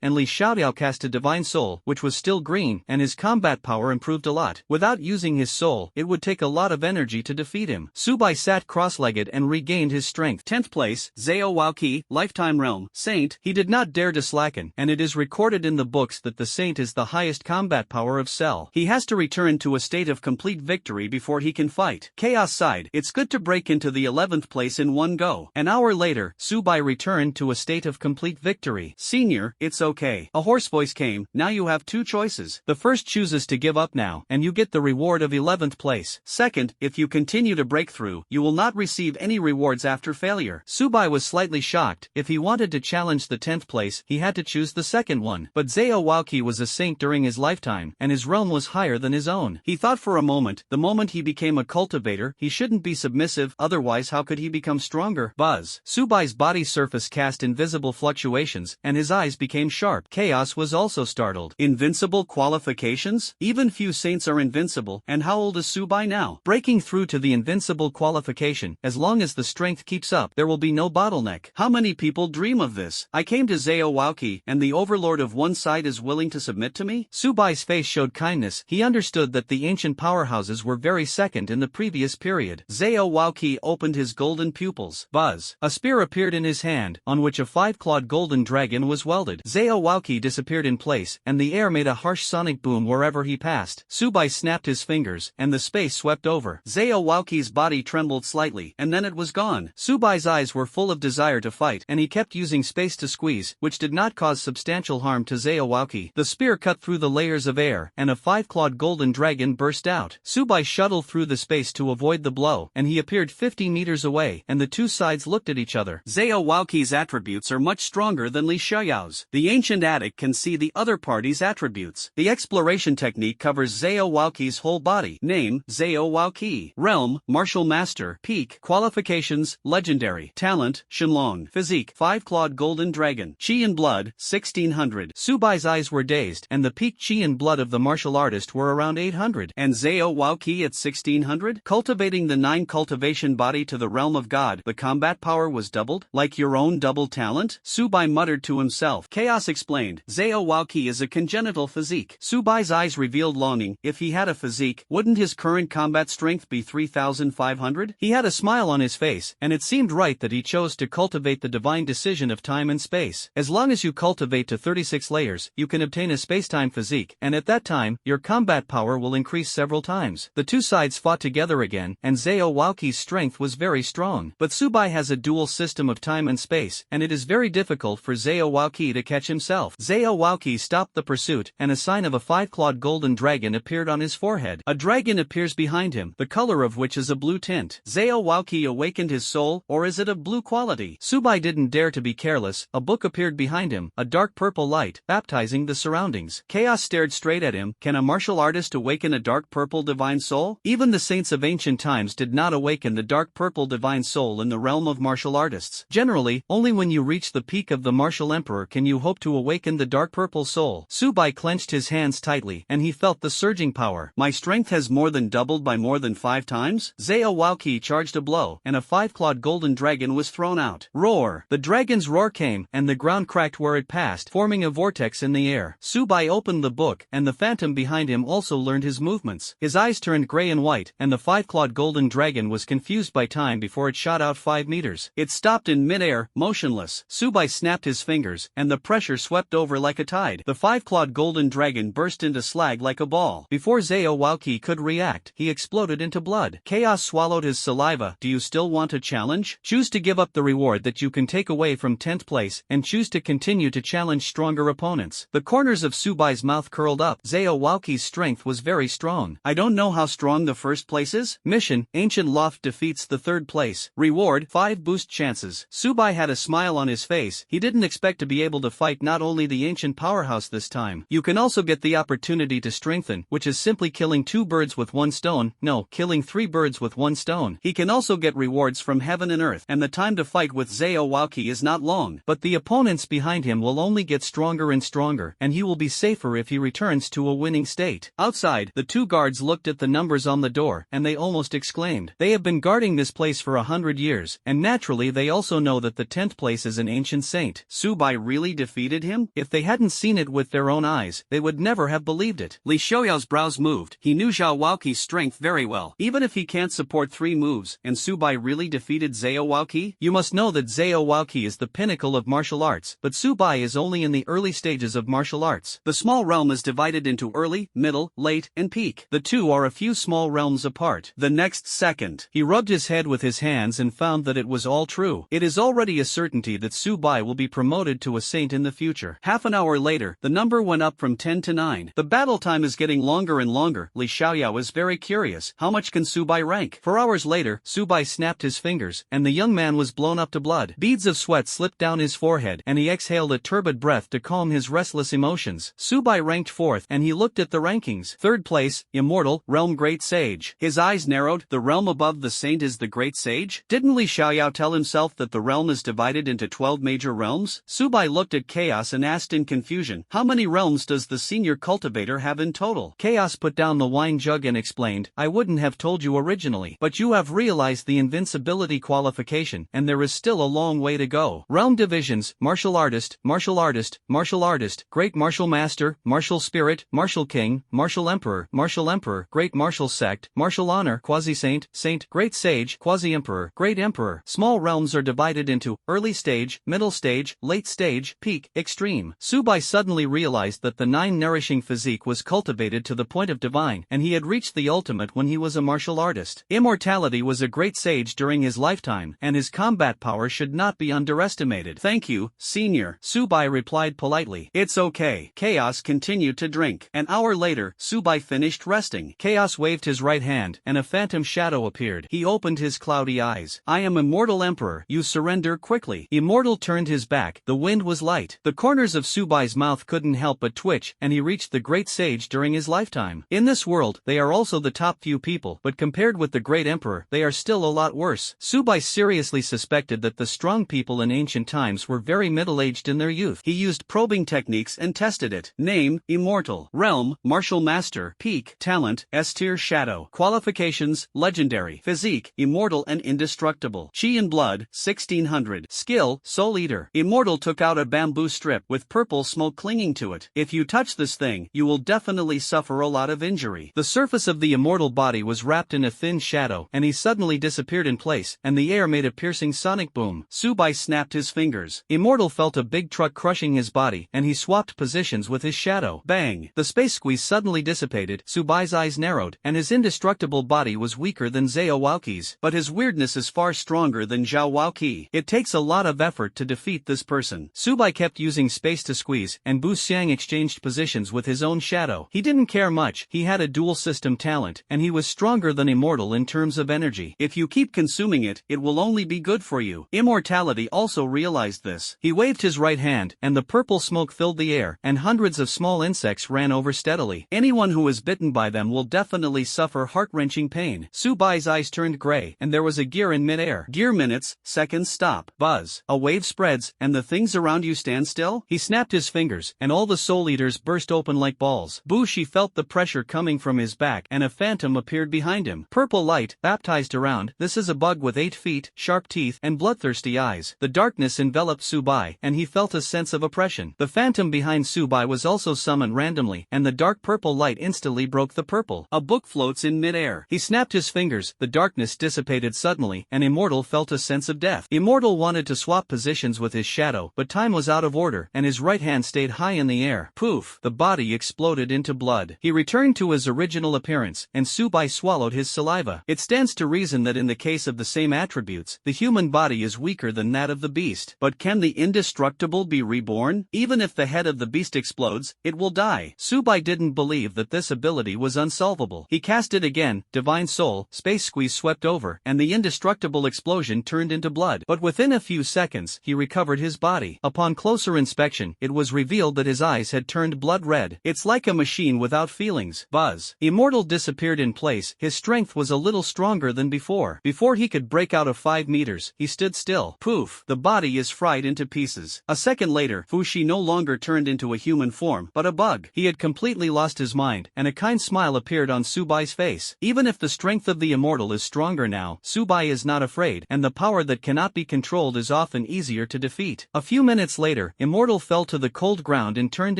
and Li Xiaoyao cast a divine soul, which was still green, and his combat power improved a lot. Without using his soul, it would take a lot of energy to defeat him. Subai sat cross-legged and regained his strength. 10th place, Zhao Waoqi, Lifetime Realm, Saint. He did not dare to slacken, and it is recorded in the books that the Saint is the highest combat power of Cell. He has to return to a state of complete victory before he can fight. Chaos sighed. It's good to break into the 11th place in one go. An hour later, Subai returned to a state of complete victory. Senior, it's okay. A hoarse voice came. Now you have 2 choices. The first chooses to give up now, and you get the reward of 11th place. Second, if you continue to break through, you will not receive any rewards after failure. Subai was slightly shocked. If he wanted to challenge the 10th place, he had to choose the second one. But Zhao Waoqi was a saint during his lifetime, and his realm was higher than his own. He thought for a moment, the moment he became a cultivator, he shouldn't be submissive, otherwise how could he become stronger? Buzz. Subai's body surface cast invisible fluctuations, and his eyes became sharp. Chaos was also startled. Invincible qualifications? Even few saints are invincible, and how old is Subai now? Breaking through to the invincible qualification, as long as the strength keeps up, there will be no bottleneck. How many people dream of this? I came to Zhao Waoqi, and the overlord of one side is willing to submit to me? Subai's face showed kindness. He understood that the ancient powerhouses were very second in the previous period. Zhao Waoqi opened his golden pupils. Buzz. A spear appeared in his hand, on which a 5-clawed golden dragon was welded. Zhao Waoqi disappeared in place, and the air made a harsh sonic boom wherever he passed. Subai snapped his fingers, and the space swept over. Zhao Waoqi's body trembled slightly, and then it was gone. Subai's eyes were full of desire to fight, and he kept using space to squeeze, which did not cause substantial harm to Zhao Waoqi. The spear cut through the layers of air, and a 5-clawed golden dragon burst out. Subai shuttled through the space to avoid the blow, and he appeared 50 meters away, and the 2 sides looked at each other. Zhao Waoqi's attributes are much stronger than Li Xiaoyao's. The ancient addict can see the other party's attributes. The exploration technique covers Zhao Waoqi's whole body. Name, Zhao Waoqi. Realm, Martial Master. Peak. Qualifications, Legendary. Talent, Shenlong. Physique, 5-clawed golden dragon. Qi and blood, 1600. Subai's eyes were dazed, and the peak Qi and blood of the martial artist were around 800. And Zhao Waoqi at 1600? Cultivating the 9 cultivation body to the realm of God, the combat power was doubled? Like your own double talent? Subai muttered to himself. Chaos explained. Zhao Waoqi is a congenital physique. Subai's eyes revealed longing. If he had a physique, wouldn't his current combat strength be 3,500? He had a smile on his face, and it seemed right that he chose to cultivate the divine decision of time and space. As long as you cultivate to 36 layers, you can obtain a space-time physique, and at that time, your combat power will increase several times. The 2 sides fought together again, and Zhao Waoqi's strength was very strong. But Subai has a dual system of time and space, and it is very difficult for Zhao Waoqi to catch himself. Zhao Waoqi stopped the pursuit, and a sign of a 5-clawed golden dragon appeared on his forehead. A dragon appears behind him, the color of which is a blue tint. Zhao Waoqi awakened his soul, or is it of blue quality? Subai didn't dare to be careless. A book appeared behind him, a dark purple light, baptizing the surroundings. Chaos stared straight at him. Can a martial artist awaken a dark purple divine soul? Even the saints of ancient times did not awaken the dark purple divine soul in the realm of martial artists. Generally, only when you reach the peak of the martial emperor can you hope to awaken the dark purple soul. Subai clenched his hands tightly, and he felt the surging power. My strength has more than doubled by more than 5 times? Zhao Waoqi charged a blow, and a 5-clawed golden dragon was thrown out. Roar! The dragon's roar came, and the ground cracked where it passed, forming a vortex in the air. Subai opened the book, and the phantom behind him also learned his movements. His eyes turned gray and white, and the 5-clawed golden dragon was confused by time before it shot out 5 meters. It stopped in midair, motionless. Subai snapped his fingers, and the pressure swept over like a tide. The 5 5-clawed golden dragon burst into slag like a ball. Before Zhao Waoqi could react, he exploded into blood. Chaos swallowed his saliva. Do you still want a challenge? Choose to give up the reward that you can take away from 10th place, and choose to continue to challenge stronger opponents. The corners of Subai's mouth curled up. Zhao Waoqi's strength was very strong. I don't know how strong the first place is. Mission: Ancient Loft defeats the 3rd place. Reward: 5 boost chances. Subai had a smile on his face. He didn't expect to be able to fight not only the ancient powerhouse this time. You can also get the opportunity to strengthen, which is simply killing 2 birds with 1 stone. No, killing 3 birds with 1 stone. He can also get rewards from heaven and earth, and the time to fight with Zhao Waoqi is not long. But the opponents behind him will only get stronger and stronger, and he will be safer if he returns to a winning state. Outside, the 2 guards looked at the numbers on the door, and they almost exclaimed. They have been guarding this place for 100 years, and naturally they also know that the 10th place is an ancient saint. Subai really defeated him? If they hadn't seen it with their own eyes, they would never have believed it. Li Xiaoyao's brows moved. He knew Zhao Waoqi's strength very well. Even if he can't support 3 moves, and Subai really defeated Zhao Waoqi? You must know that Zhao Waoqi is the pinnacle of martial arts, but Subai is only in the early stages of martial arts. The small realm is divided into early, middle, late, and peak. The 2 are a few small realms apart. The next second, he rubbed his head with his hands and found that it was all true. It is already a certainty that Subai will be promoted to a saint in the future. Half an hour later, the number went up from 10 to 9. The battle time is getting longer and longer. Li Xiaoyao is very curious. How much can Subai rank? 4 hours later, Subai snapped his fingers, and the young man was blown up to blood. Beads of sweat slipped down his forehead, and he exhaled a turbid breath to calm his restless emotions. Subai ranked 4th, and he looked at the rankings. 3rd place, Immortal, Realm Great Sage. His eyes narrowed. The realm above the saint is the Great Sage? Didn't Li Xiaoyao tell himself that the realm is divided into 12 major realms? Subai looked at Chaos and asked in confusion, how many realms does the senior cultivator have in total? Chaos put down the wine jug and explained, I wouldn't have told you originally, but you have realized the invincibility qualification, and there is still a long way to go. Realm divisions: Martial Artist, Martial Artist, Martial Artist, Great Martial Master, Martial Spirit, Martial King, Martial Emperor, Great Martial Sect, Martial Honor, Quasi-Saint, Saint, Great Sage, Quasi-Emperor, Great Emperor. Small realms are divided into Early Stage, Middle Stage, Late Stage, Peak, Extreme. Subai suddenly realized that the 9 nourishing physique was cultivated to the point of divine, and he had reached the ultimate when he was a martial artist. Immortality was a great sage during his lifetime, and his combat power should not be underestimated. Thank you, senior, Subai replied politely. It's okay. Chaos continued to drink. An hour later, Subai finished resting. Chaos waved his right hand, and a phantom shadow appeared. He opened his cloudy eyes. I am Immortal Emperor. You surrender quickly. Immortal turned his back. The wind was light. The corners of Subai's mouth couldn't help but twitch, and he reached the great sage during his lifetime. In this world, they are also the top few people, but compared with the great emperor, they are still a lot worse. Subai seriously suspected that the strong people in ancient times were very middle-aged in their youth. He used probing techniques and tested it. Name: Immortal. Realm: Martial Master. Peak: Talent: S-tier Shadow. Qualifications: Legendary. Physique: Immortal and Indestructible. Chi and Blood: 1600. Skill: Soul Eater. Immortal took out a bamboo strip with purple smoke clinging to it. If you touch this thing, you will definitely suffer a lot of injury. The surface of the immortal body was wrapped in a thin shadow, and he suddenly disappeared in place, and the air made a piercing sonic boom. Subai snapped his fingers. Immortal felt a big truck crushing his body, and he swapped positions with his shadow. Bang! The space squeeze suddenly dissipated. Subai's eyes narrowed, and his indestructible body was weaker than Zhao Waoqi's. But his weirdness is far stronger than Zhao Waoqi. It takes a lot of effort to defeat this person. Subai kept using space to squeeze, and Bu Xiang exchanged positions with his own shadow. He didn't care much. He had a dual system talent, and he was stronger than Immortal in terms of energy. If you keep consuming it, it will only be good for you. Immortality also realized this. He waved his right hand, and the purple smoke filled the air, and hundreds of small insects ran over steadily. Anyone who is bitten by them will definitely suffer heart-wrenching pain. Subai's eyes turned gray, and there was a gear in mid-air. Gear minutes, seconds stop. Buzz. A wave spreads, and the things around you stand still? He snapped his fingers, and all the soul eaters burst open like balls. Bushi felt the pressure coming from his back, and a phantom appeared behind him. Purple light, baptized around. This is a bug with 8 feet, sharp teeth, and bloodthirsty eyes. The darkness enveloped Subai, and he felt a sense of oppression. The phantom behind Subai was also summoned randomly, and the dark purple light instantly broke the purple. A book floats in mid-air. He snapped his fingers, the darkness dissipated suddenly, and Immortal felt a sense of death. Immortal wanted to swap positions with his shadow, but time was out of order, and his right hand stayed high in in the air. Poof! The body exploded into blood. He returned to his original appearance, and Subai swallowed his saliva. It stands to reason that in the case of the same attributes, the human body is weaker than that of the beast. But can the indestructible be reborn? Even if the head of the beast explodes, it will die. Subai didn't believe that this ability was unsolvable. He cast it again, divine soul, space squeeze swept over, and the indestructible explosion turned into blood. But within a few seconds, he recovered his body. Upon closer inspection, it was revealed that his eyes had turned blood red. It's like a machine without feelings. Buzz. Immortal disappeared in place. His strength was a little stronger than before. Before he could break out of 5 meters, he stood still. Poof! The body is fried into pieces. A second later, Fushi no longer turned into a human form, but a bug. He had completely lost his mind, and a kind smile appeared on Subai's face. Even if the strength of the immortal is stronger now, Subai is not afraid, and the power that cannot be controlled is often easier to defeat. A few minutes later, Immortal fell to the cold ground and turned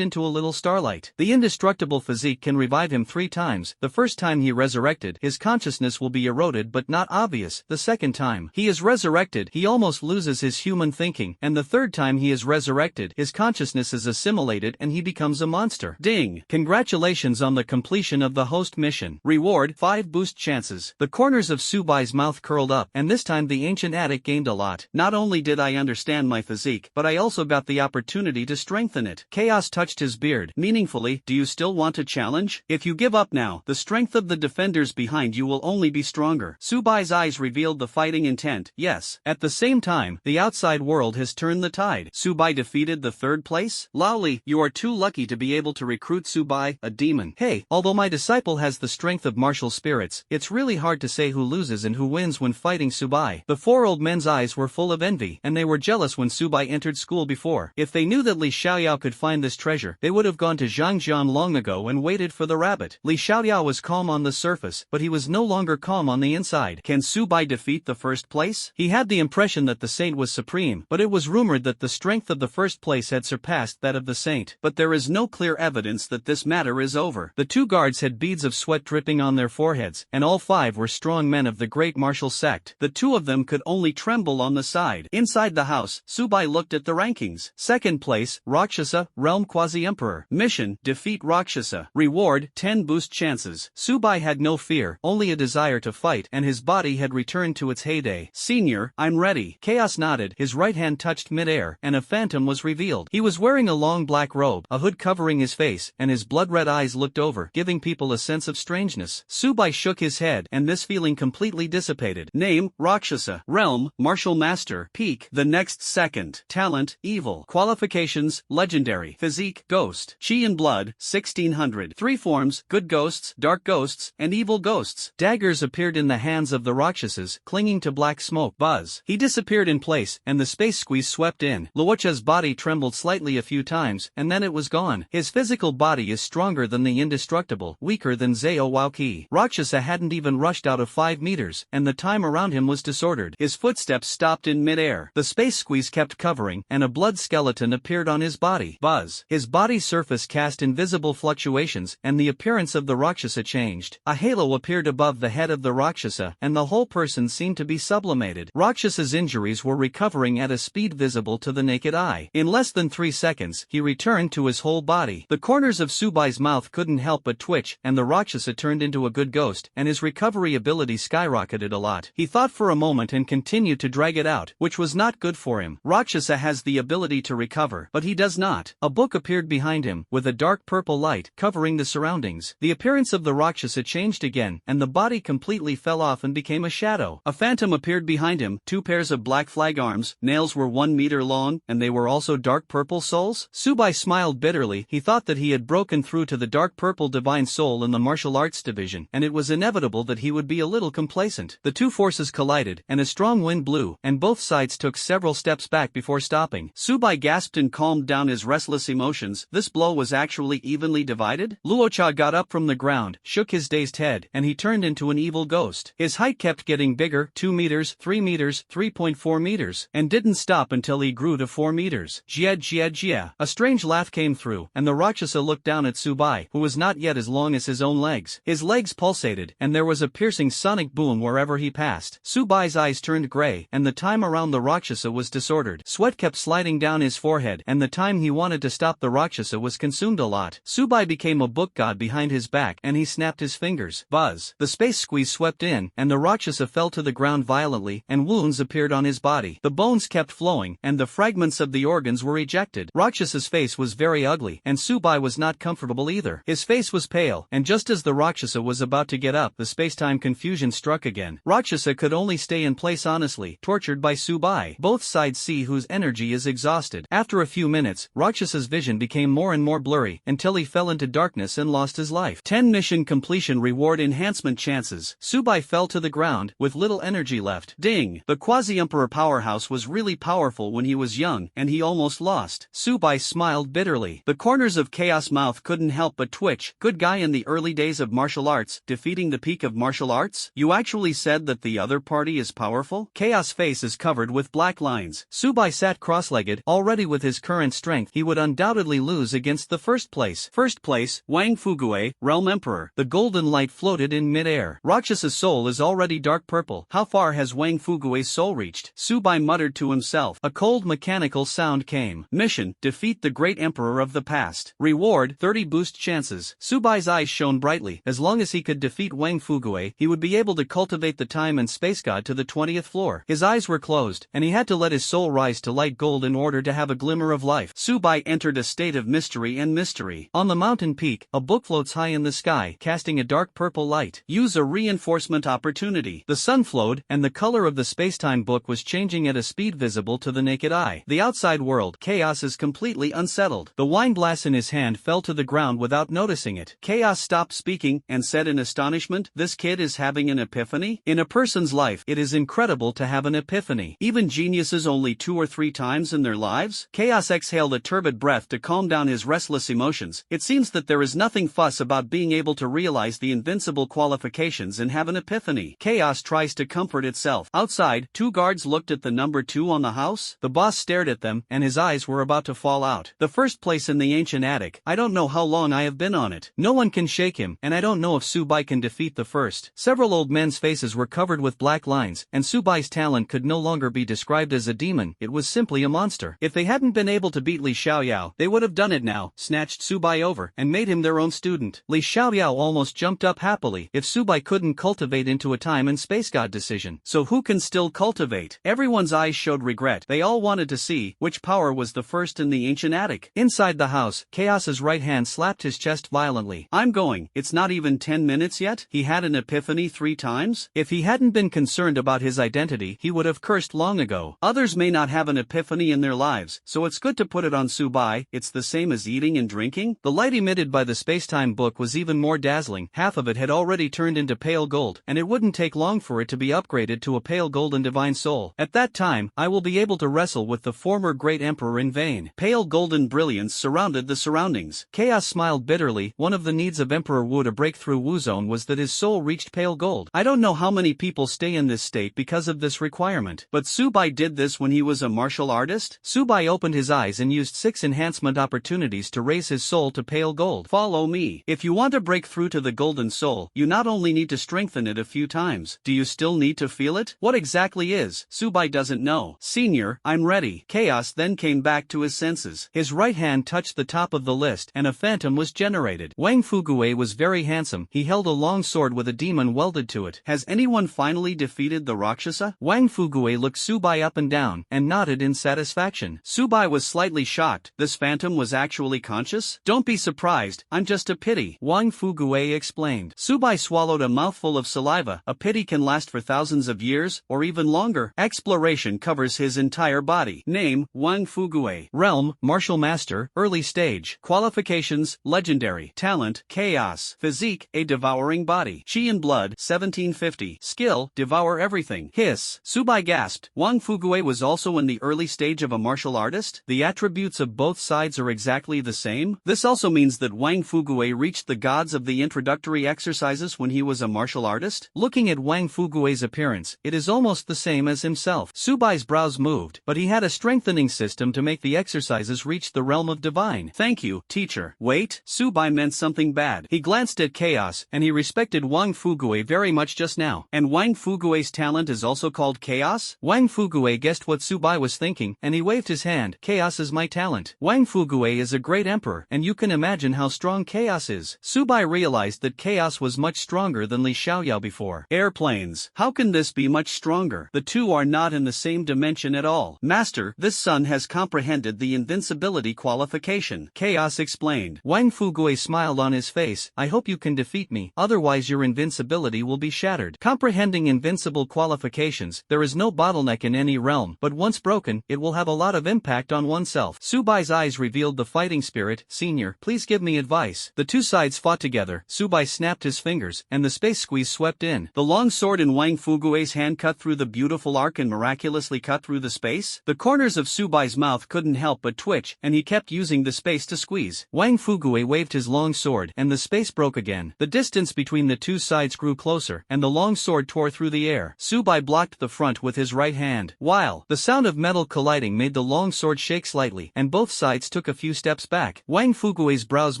into a little starlight. The indestructible physique can revive him 3 times. The first time he resurrected, his consciousness will be eroded but not obvious. The second time he is resurrected, he almost loses his human thinking, and the third time he is resurrected, his consciousness is assimilated and he becomes a monster. Ding! Congratulations on the completion of the host mission. Reward: 5 boost chances. The corners of Subai's mouth curled up, and this time the ancient addict gained a lot. Not only did I understand my physique, but I also got the opportunity to strengthen it. Chaos touched his beard meaningfully. Do you still want to challenge? If you give up now, the strength of the defenders behind you will only be stronger. Subai's eyes revealed the fighting intent. Yes. At the same time, the outside world has turned the tide. Subai defeated the 3rd place? Laoli, you are too lucky to be able to recruit Subai, a demon. Hey, although my disciple has the strength of martial spirits, it's really hard to say who loses and who wins when fighting Subai. The 4 old men's eyes were full of envy, and they were jealous when Subai entered school before. If they knew that Li Xiaoyao could find this treasure, they would have gone to Zhangjian long ago and waited for the rabbit. Li Xiaoyao was calm on the surface, but he was no longer calm on the inside. Can Subai defeat the 1st place? He had the impression that the saint was supreme, but it was rumored that the strength of the 1st place had surpassed that of the saint. But there is no clear evidence that this matter is over. The 2 guards had beads of sweat dripping on their foreheads, and all 5 were strong men of the great martial sect. The 2 of them could only tremble on the side. Inside the house, Subai looked at the rankings. 2nd place, Rakshasa, Realm Quasi-Emperor. Mission: defeat Rakshasa. Reward: 10 boost chances. Subai had no fear, only a desire to fight, and his body had returned to its heyday. Senior, I'm ready. Chaos nodded, his right hand touched mid-air, and a phantom was revealed. He was wearing a long black robe, a hood covering his face, and his blood-red eyes looked over, giving people a sense of strangeness. Subai shook his head, and this feeling completely dissipated. Name: Rakshasa. Realm: Martial Master. Peak: the next second. Talent: Evil. Qualifications: Legendary. Physique: Ghost. Chi and Blood: 1600. 3 forms: Good Ghosts, Dark Ghosts, and Evil Ghosts. Daggers appeared in the hands of the Rakshasas, clinging to black smoke. Buzz. He disappeared in place, and the space squeeze swept in. Luocha's body trembled slightly a few times, and then it was gone. His physical body is stronger than the indestructible, weaker than Zhao Waoqi. Rakshasa hadn't even rushed out of 5 meters, and the time around him was disordered. His footsteps stopped in mid-air. The space squeeze kept covering, and a blood skeleton appeared on his body. Buzz. His body's surface cast invisible fluctuations, and the appearance of the Rakshasa changed. A halo appeared above the head of the Rakshasa, and the whole person seemed to be sublimated. Rakshas's injuries were recovering at a speed visible to the naked eye. In less than 3 seconds, he returned to his whole body. The corners of Subai's mouth couldn't help but twitch, and the Rakshasa turned into a good ghost, and his recovery ability skyrocketed a lot. He thought for a moment and continued to drag it out, which was not good for him. Rakshasa has the ability to recover, but he does not. A book appeared behind him, with a dark purple light covering the surroundings. The appearance of the Rakshasa changed again, and the body completely fell off and became a shadow. A phantom appeared behind him, 2 pairs of black flag arms, nails were 1 meter long, and they were also dark purple souls? Subai smiled bitterly. He thought that he had broken through to the dark purple divine soul in the martial arts division, and it was inevitable that he would be a little complacent. The 2 forces collided, and a strong wind blew, and both sides took several steps back before stopping. Subai gasped and calmed down his restless emotions. This blow was actually evenly divided? Luocha got up from the ground, shook his dazed head, and he turned into an evil ghost. His height kept getting bigger, 2 meters, 3 meters, 3.4 meters, and didn't stop until he grew to 4 meters. Jia jia jia. A strange laugh came through, and the Rakshasa looked down at Subai, who was not yet as long as his own legs. His legs pulsated, and there was a piercing sonic boom wherever he passed. Subai's eyes turned gray, and the time around the Rakshasa was disordered. Sweat kept sliding down his forehead, and the time he wanted to stop the Rakshasa was consumed a lot. Subai became a book god behind his back and he snapped his fingers. Buzz. The space squeeze swept in, and the Rakshasa fell to the ground violently, and wounds appeared on his body. The bones kept flowing, and the fragments of the organs were ejected. Rakshasa's face was very ugly, and Subai was not comfortable either. His face was pale, and just as the Rakshasa was about to get up, the space-time confusion struck again. Rakshasa could only stay in place honestly, tortured by Subai. Both sides see whose energy is exhausted. After a few minutes, Rakshasa's vision became more and more blurry, until he fell into darkness and lost his life. 10 mission completion reward enhancement chances. Subai fell to the ground, with little energy left. Ding! The Quasi-Emperor powerhouse was really powerful when he was young, and he almost lost. Subai smiled bitterly. The corners of Chaos' mouth couldn't help but twitch. Good guy in the early days of martial arts, defeating the peak of martial arts? You actually said that the other party is powerful? Chaos' face is covered with black lines. Subai sat cross-legged. Already with his current strength, he would undoubtedly lose against the first place. First place, Wang Fugue, Realm Emperor. The golden light floated in mid-air. Rakshasa's soul is already dark purple. How far has Wang Fugue's soul reached? Subai muttered to himself. A cold mechanical sound came. Mission, defeat the great emperor of the past. Reward, 30 boost chances. Subai's eyes shone brightly. As long as he could defeat Wang Fugue, he would be able to cultivate the time and space god to the 20th floor. His eyes were closed, and he had to let his soul rise to light gold in order to have a glimmer of life. Subai entered a state of mystery and mystery. On the mountain peak, a book floats high in the sky, casting a dark purple light. Use a reinforcement opportunity. The sun flowed, and the color of the space-time book was changing at a speed visible to the naked eye. The outside world, Chaos, is completely unsettled. The wine glass in his hand fell to the ground without noticing it. Chaos stopped speaking, and said in astonishment, "This kid is having an epiphany?" In a person's life, it is incredible to have an epiphany. Even geniuses only 2 or 3 times in their lives? Chaos exhaled a turbid breath to calm down his restless emotions. It seems that there is nothing fuss about being able to realize the invincible qualifications and have an epiphany. Chaos tries to comfort itself. Outside, 2 guards looked at the number 2 on the house. The boss stared at them, and his eyes were about to fall out. The first place in the ancient attic. I don't know how long I have been on it. No one can shake him, and I don't know if Subai can defeat the first. Several old men's faces were covered with black lines, and Subai's talent could no longer be described as a demon. It was simply a monster. If they hadn't been able to beat Li Xiaoyao, they would have done it now, snatched Subai over, and made him their own student. Li Xiaoyao almost jumped up happily. If Subai couldn't cultivate into a time and space god decision, so who can still cultivate? Everyone's eyes showed regret. They all wanted to see which power was the first in the ancient attic. Inside the house, Chaos's right hand slapped his chest violently. I'm going. It's not even 10 minutes yet? He had an epiphany 3 times? If he hadn't been concerned about his identity, he would have cursed long ago. Others may not have an epiphany in their lives, so it's good to put it on Subai. It's the same as eating and drinking. The light emitted by the space-time book was even more dazzling. Half of it had already turned into pale gold, and it wouldn't take long for it to be upgraded to a pale golden divine soul. At that time, I will be able to wrestle with the former great emperor in vain. Pale golden brilliance surrounded the surroundings. Chaos smiled bitterly. One of the needs of Emperor Wu to break through Wu Zone was that his soul reached pale gold. I don't know how many people stay in this state because of this requirement, but Subai did this when he was a martial artist. Subai opened his eyes and used 6 enhancement opportunities to raise his soul to pale gold. Follow me. If you want to break through to the golden soul, you not only need to strengthen it a few times. Do you still need to feel it? What exactly is? Subai doesn't know. Senior, I'm ready. Chaos then came back to his senses. His right hand touched the top of the list, and a phantom was generated. Wang Fugue was very handsome. He held a long sword with a demon welded to it. Has anyone finally defeated the Rakshasa? Wang Fugue looked Subai up and down, and nodded in satisfaction. Subai was slightly shocked. This phantom was actually conscious? Don't be surprised, I'm just a pity, Wang Fugue explained. Subai swallowed a mouthful of saliva. A pity can last for thousands of years, or even longer. Exploration covers his entire body. Name, Wang Fugue. Realm, Martial Master, Early Stage. Qualifications, Legendary. Talent, Chaos. Physique, a devouring body. Chi and blood, 1750. Skill, devour everything. Hiss. Subai gasped. Wang Fugue was also in the early stage of a martial artist? The attributes of both sides are exactly the same? This also means that Wang Fugue reached the gods of the introductory exercises when he was a martial artist? Looking at Wang Fugue's appearance, it is almost the same as himself. Subai's brows moved, but he had a strengthening system to make the exercises reach the realm of divine. Thank you, teacher. Wait, Subai meant something bad. He glanced at Chaos, and he respected Wang Fugue very much just now. And Wang Fugue's talent is also called Chaos? Wang Fugue guessed what Subai was thinking, and he waved his hand. Chaos is my talent. Wang Fuguei is a great emperor, and you can imagine how strong chaos is. Subai realized that chaos was much stronger than Li Xiaoyao before. Airplanes. How can this be much stronger? The two are not in the same dimension at all. Master, this son has comprehended the invincibility qualification. Chaos explained. Wang Fuguei smiled on his face. I hope you can defeat me, otherwise your invincibility will be shattered. Comprehending invincible qualifications, there is no bottleneck in any realm, but once broken, it will have a lot of impact on oneself. Subai's eyes revealed the fighting spirit. Senior, please give me advice. The two sides fought together. Subai snapped his fingers, and the space squeeze swept in. The long sword in Wang Fuguei's hand cut through the beautiful arc and miraculously cut through the space. The corners of Subai's mouth couldn't help but twitch, and he kept using the space to squeeze. Wang Fuguei waved his long sword, and the space broke again. The distance between the two sides grew closer, and the long sword tore through the air. Subai blocked the front with his right hand. While the sound of metal colliding made the long sword shake slightly, and both sides took a few steps back. Wang Fuguei's brows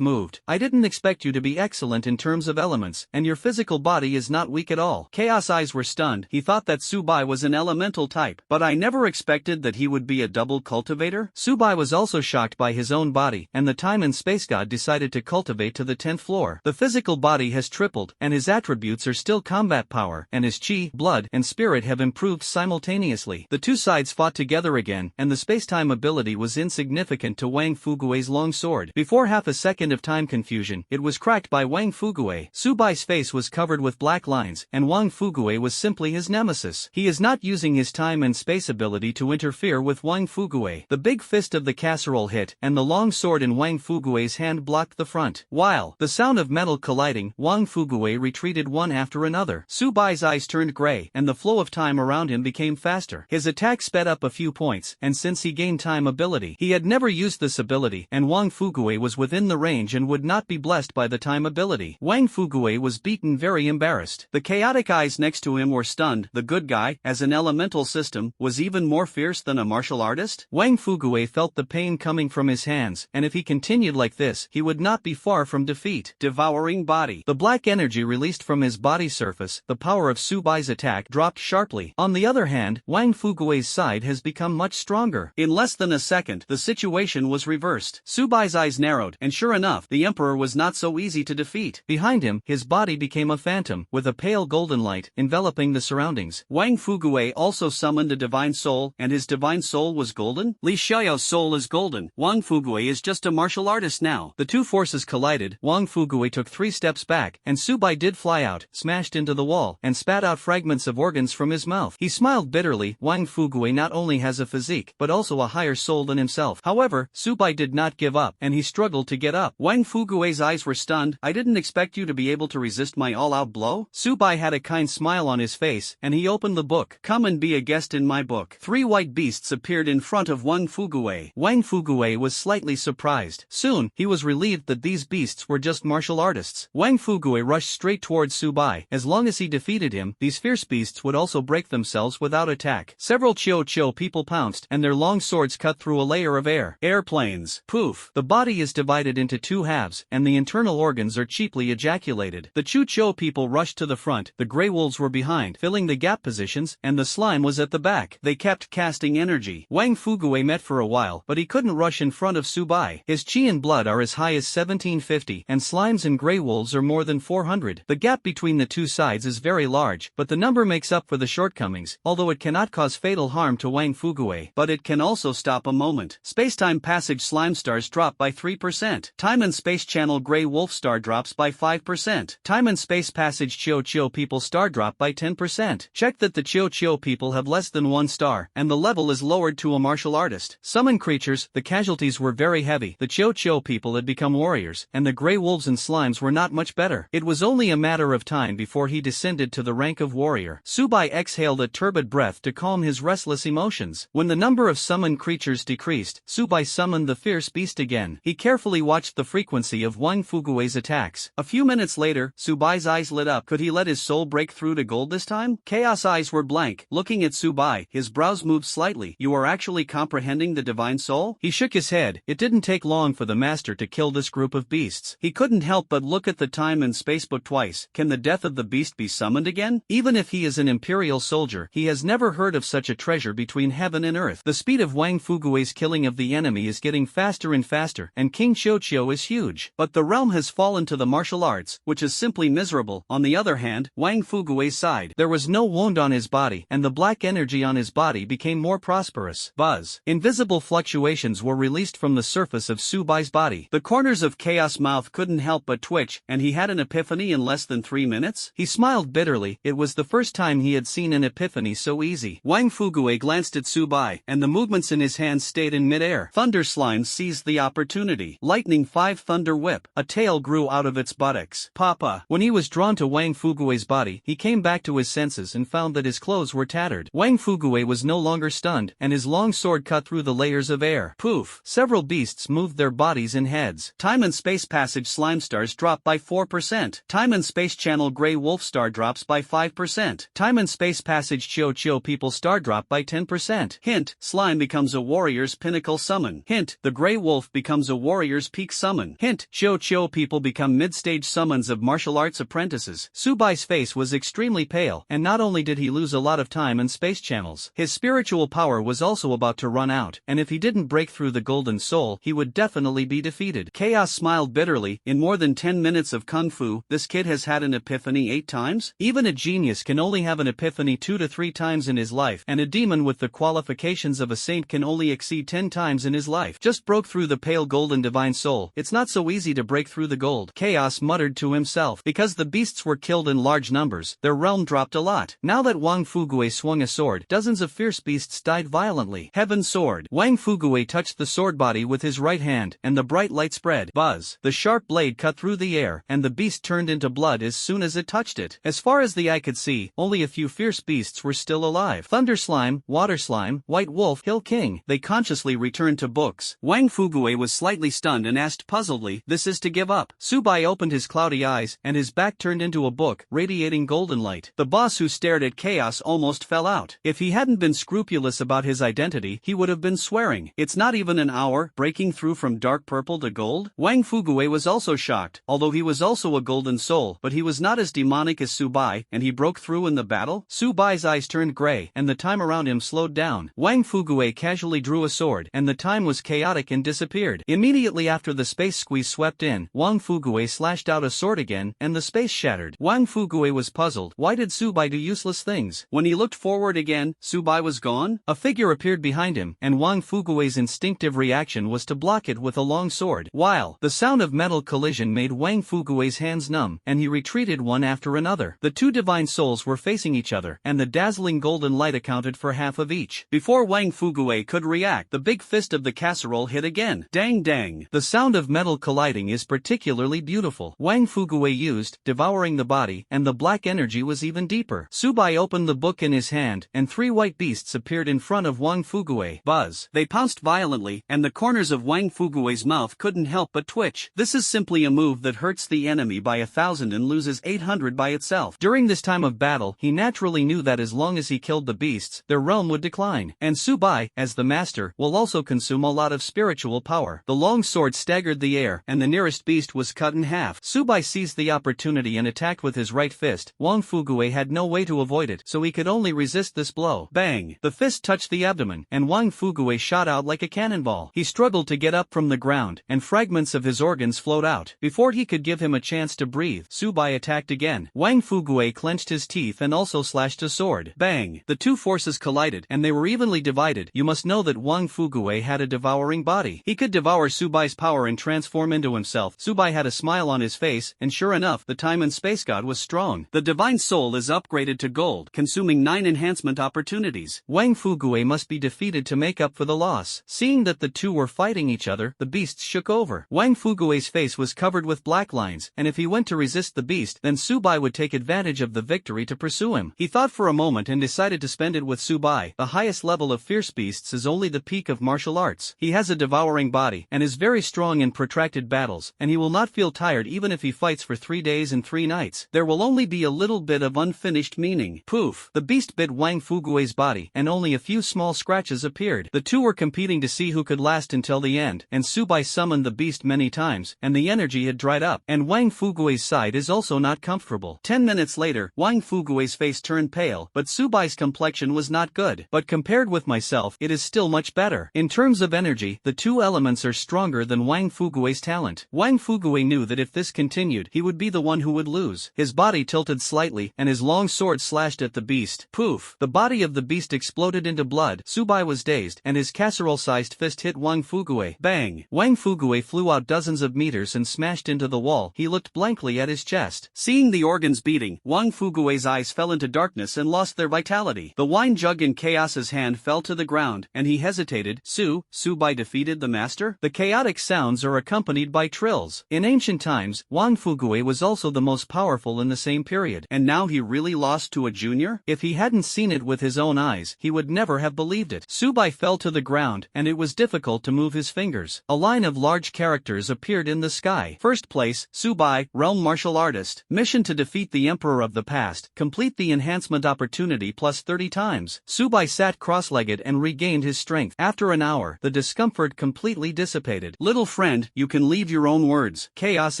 moved. I didn't expect you to be excellent in terms of elements, and your physical body is not weak at all. Chaos eyes were stunned. He thought that Subai was an elemental type, but I never expected that he would be a double cultivator. Subai was also shocked by his own body, and the time and space god decided to cultivate to the 10th floor. The physical body has tripled, and his attributes are still combat power, and his chi, blood, and spirit have improved simultaneously. The two sides fought together again, and the space-time ability was insignificant to Wang Fuguei's long sword. Before half a second of time confusion, it was cracked by Wang Fuguei. Subai's face was covered with black lines, and Wang Fuguei was simply his nemesis. He is not using his time and space ability to interfere with Wang Fuguei. The big fist of the casserole hit, and the long sword in Wang Fuguei's hand blocked the front. While the sound of metal colliding, Wang Fuguei retreated one after another. Subai's eyes turned gray, and the flow of time around him became faster. His attack sped up a few points, and since he gained time ability, he had never used this ability, and Wang Fuguei was within the range and would not be blessed by the time ability. Wang Fuguei was beaten, very embarrassed. The chaotic eyes next to him were stunned. The good guy, as an elemental system, was even more fierce than a martial artist? Wang Fuguei felt the pain coming from his hands, and if he continued like this, he would not be far from defeat. Devouring body. The black energy released from his body surface, the power of Subai's attack dropped sharply. On the other hand, Wang Fuguei's side has become much stronger. In less than a second, the situation was reversed. Subai's eyes narrowed, and sure enough, the emperor was not so easy to defeat. Behind him, his body became a phantom, with a pale golden light enveloping the surroundings. Wang Fuguei also summoned a divine soul, and his divine soul was golden? Li Xiaoyao's soul is golden. Wang Fuguei is just a martial artist now. The two forces collided. Wang Fuguei took 3 steps back, and Subai did fly out, smashed into the wall, and spat out fragments of organs from his mouth. He smiled bitterly. Wang Fuguei not only has a physique, but also a higher soul than himself. However, Subai did not give up, and he struggled to get up. Wang Fuguei's eyes were stunned. I didn't expect you to be able to resist my all-out blow? Subai had a kind smile on his face, and he opened the book. Come and be a guest in my book. 3 white beasts appeared in front of Wang Fuguei. Wang Fuguei was slightly surprised. Soon, he was relieved that these beasts were just martial artists. Wang Fuguei rushed straight towards Subai. As long as he defeated him, these fierce beasts would also break themselves without attack. Several Chiu people pounced, and their long swords cut through a layer of air. Airplanes. Poof. The body is divided into 2 halves, and the internal organs are cheaply ejaculated. The Chiu people rushed to the front, the Grey Wolves were behind, filling the gap positions, and the slime was at the back. They kept casting energy. Wang Fuguei met for a while, but he couldn't rush in front of Subai. His chi and blood are as high as 1750, and slimes and Grey Wolves are more than 400. The gap between the two sides is very large, but the number makes up for the shortcomings, although it cannot cause fatal harm to Wang Fuguei. But it can also stop a moment. Space-time passage slime stars drop by 3%. Time and space channel Grey Wolf star drops by 5%. Time and space passage Chiu people star drop by 10%. Check that the Chiu people have less than 1 star, and the level is lowered to a martial artist. Summon creatures. The casualties were very heavy. The Chiu people had become warriors, and the Grey Wolves and slimes were not much better. It was only a matter of time before he descended to the rank of warrior. Subai exhaled a turbid breath to calm his restless emotions. When the number of summoned creatures decreased, Subai summoned the fierce beast again. He carefully watched the frequency of Wang Fuguei's attacks. A few minutes later, Subai's eyes lit up. Could he let his soul break through to gold this time? Chaos eyes were blank. Looking at Subai, his brows moved slightly. You are actually comprehending the divine soul? He shook his head. It didn't take long for the master to kill this group of beasts. He couldn't help but look at the time and space book twice. Can the death of the beast be summoned again? Even if he is an imperial soldier, he has never heard of such a treasure between heaven and earth. The speed of Wang Fuguei's killing of the enemy enemy is getting faster and faster, and King Xiuqiu is huge. But the realm has fallen to the martial arts, which is simply miserable. On the other hand, Wang Fugui's side, there was no wound on his body, and the black energy on his body became more prosperous. Buzz. Invisible fluctuations were released from the surface of Su Bai's body. The corners of Chaos' mouth couldn't help but twitch, and he had an epiphany in less than 3 minutes. He smiled bitterly. It was the first time he had seen an epiphany so easy. Wang Fugui glanced at Su Bai, and the movements in his hands stayed in midair. Thunder Slime seized the opportunity. Lightning 5 Thunder Whip. A tail grew out of its buttocks. Papa. When he was drawn to Wang Fugui's body, he came back to his senses and found that his clothes were tattered. Wang Fugui was no longer stunned, and his long sword cut through the layers of air. Poof. Several beasts moved their bodies and heads. Time and Space Passage Slime Stars drop by 4%. Time and Space Channel Grey Wolf Star drops by 5%. Time and Space Passage Chio People Star drop by 10%. Hint, Slime becomes a warrior's pinnacle summon. Hint, the Grey Wolf becomes a warrior's peak summon. Hint, Chio People become mid-stage summons of martial arts apprentices. Su Bai's face was extremely pale, and not only did he lose a lot of time and space channels, his spiritual power was also about to run out, and if he didn't break through the Golden Soul, he would definitely be defeated. Chaos smiled bitterly. In more than 10 minutes of Kung Fu, this kid has had an epiphany 8 times? Even a genius can only have an epiphany 2 to 3 times in his life, and a demon with the qualifications of a saint can only exceed 10 times in his life. Just broke through the pale golden divine soul. It's not so easy to break through the gold. Chaos muttered to himself. Because the beasts were killed in large numbers, their realm dropped a lot. Now that Wang Fugui swung a sword, dozens of fierce beasts died violently. Heaven's Sword. Wang Fugui touched the sword body with his right hand, and the bright light spread. Buzz. The sharp blade cut through the air, and the beast turned into blood as soon as it touched it. As far as the eye could see, only a few fierce beasts were still alive. Thunder Slime, Water Slime, White Wolf, Hill King. They consciously returned to books. Wang Fugui was slightly stunned and asked puzzledly, "This is to give up?" Su Bai opened his cloudy eyes, and his back turned into a book, radiating golden light. The boss who stared at Chaos almost fell out. If he hadn't been scrupulous about his identity, he would have been swearing. It's not even an hour, breaking through from dark purple to gold? Wang Fugui was also shocked, although he was also a golden soul, but he was not as demonic as Su Bai, and he broke through in the battle? Su Bai's eyes turned gray, and the time around him slowed down. Wang Fugui casually drew a sword, and the time was chaotic and disappeared. Immediately after the space squeeze swept in, Wang Fugui slashed out a sword again, and the space shattered. Wang Fugui was puzzled. Why did Su Bai do useless things? When he looked forward again, Su Bai was gone? A figure appeared behind him, and Wang Fugui's instinctive reaction was to block it with a long sword. While the sound of metal collision made Wang Fugui's hands numb, and he retreated one after another. The two divine souls were facing each other, and the dazzling golden light accounted for half of each. Before Wang Fugui could react, the big fist of the casserole hit again. Dang dang. The sound of metal colliding is particularly beautiful. Wang Fugui used, devouring the body, and the black energy was even deeper. Su Bai opened the book in his hand, and 3 white beasts appeared in front of Wang Fugui. Buzz. They pounced violently, and the corners of Wang Fugui's mouth couldn't help but twitch. This is simply a move that hurts the enemy by 1,000 and loses 800 by itself. During this time of battle, he naturally knew that as long as he killed the beasts, their realm would decline. And Su Bai, as the master, will also consume a lot of spiritual power. The long sword staggered the air, and the nearest beast was cut in half. Su Bai seized the opportunity and attacked with his right fist. Wang Fugui had no way to avoid it, so he could only resist this blow. Bang! The fist touched the abdomen, and Wang Fugui shot out like a cannonball. He struggled to get up from the ground, and fragments of his organs flowed out. Before he could give him a chance to breathe, Su Bai attacked again. Wang Fugui clenched his teeth and also slashed a sword. Bang! The two forces collided, and they were evenly divided. You must know that Wang Fugui had a devouring body. He could devour Su Bai's power and transform into himself. Su Bai had a smile on his face, and sure enough, the time and space god was strong. The divine soul is upgraded to gold, consuming 9 enhancement opportunities. Wang Fugui must be defeated to make up for the loss. Seeing that the two were fighting each other, the beasts shook over. Wang Fugui's face was covered with black lines, and if he went to resist the beast, then Su Bai would take advantage of the victory to pursue him. He thought for a moment and decided to spend it with Su Bai. The highest level of fierce beasts is only the peak of martial arts. He has a devouring body, and is very strong in protracted battles, and he will not feel tired even if he fights for 3 days and 3 nights. There will only be a little bit of unfinished meaning. Poof! The beast bit Wang Fugui's body, and only a few small scratches appeared. The two were competing to see who could last until the end, and Su Bai summoned the beast many times, and the energy had dried up, and Wang Fugui's side is also not comfortable. 10 minutes later, Wang Fugui's face turned pale, but Su Bai's complexion was not good. But compared with myself, it is still much better. In terms of of energy, the two elements are stronger than Wang Fugui's talent. Wang Fugui knew that if this continued, he would be the one who would lose. His body tilted slightly, and his long sword slashed at the beast. Poof! The body of the beast exploded into blood. Subai was dazed, and his casserole-sized fist hit Wang Fugui. Bang! Wang Fugui flew out dozens of meters and smashed into the wall. He looked blankly at his chest. Seeing the organs beating, Wang Fugui's eyes fell into darkness and lost their vitality. The wine jug in Chaos's hand fell to the ground, and he hesitated. Subai defeated the master? The chaotic sounds are accompanied by trills. In ancient times, Wang Fugui was also the most powerful in the same period. And now he really lost to a junior? If he hadn't seen it with his own eyes, he would never have believed it. Subai fell to the ground, and it was difficult to move his fingers. A line of large characters appeared in the sky. First place, Subai, Realm Martial Artist. Mission to defeat the Emperor of the Past. Complete the enhancement opportunity plus 30 times. Subai sat cross-legged and regained his strength. After an hour, the discomfort completely dissipated. Little friend, you can leave your own words, Chaos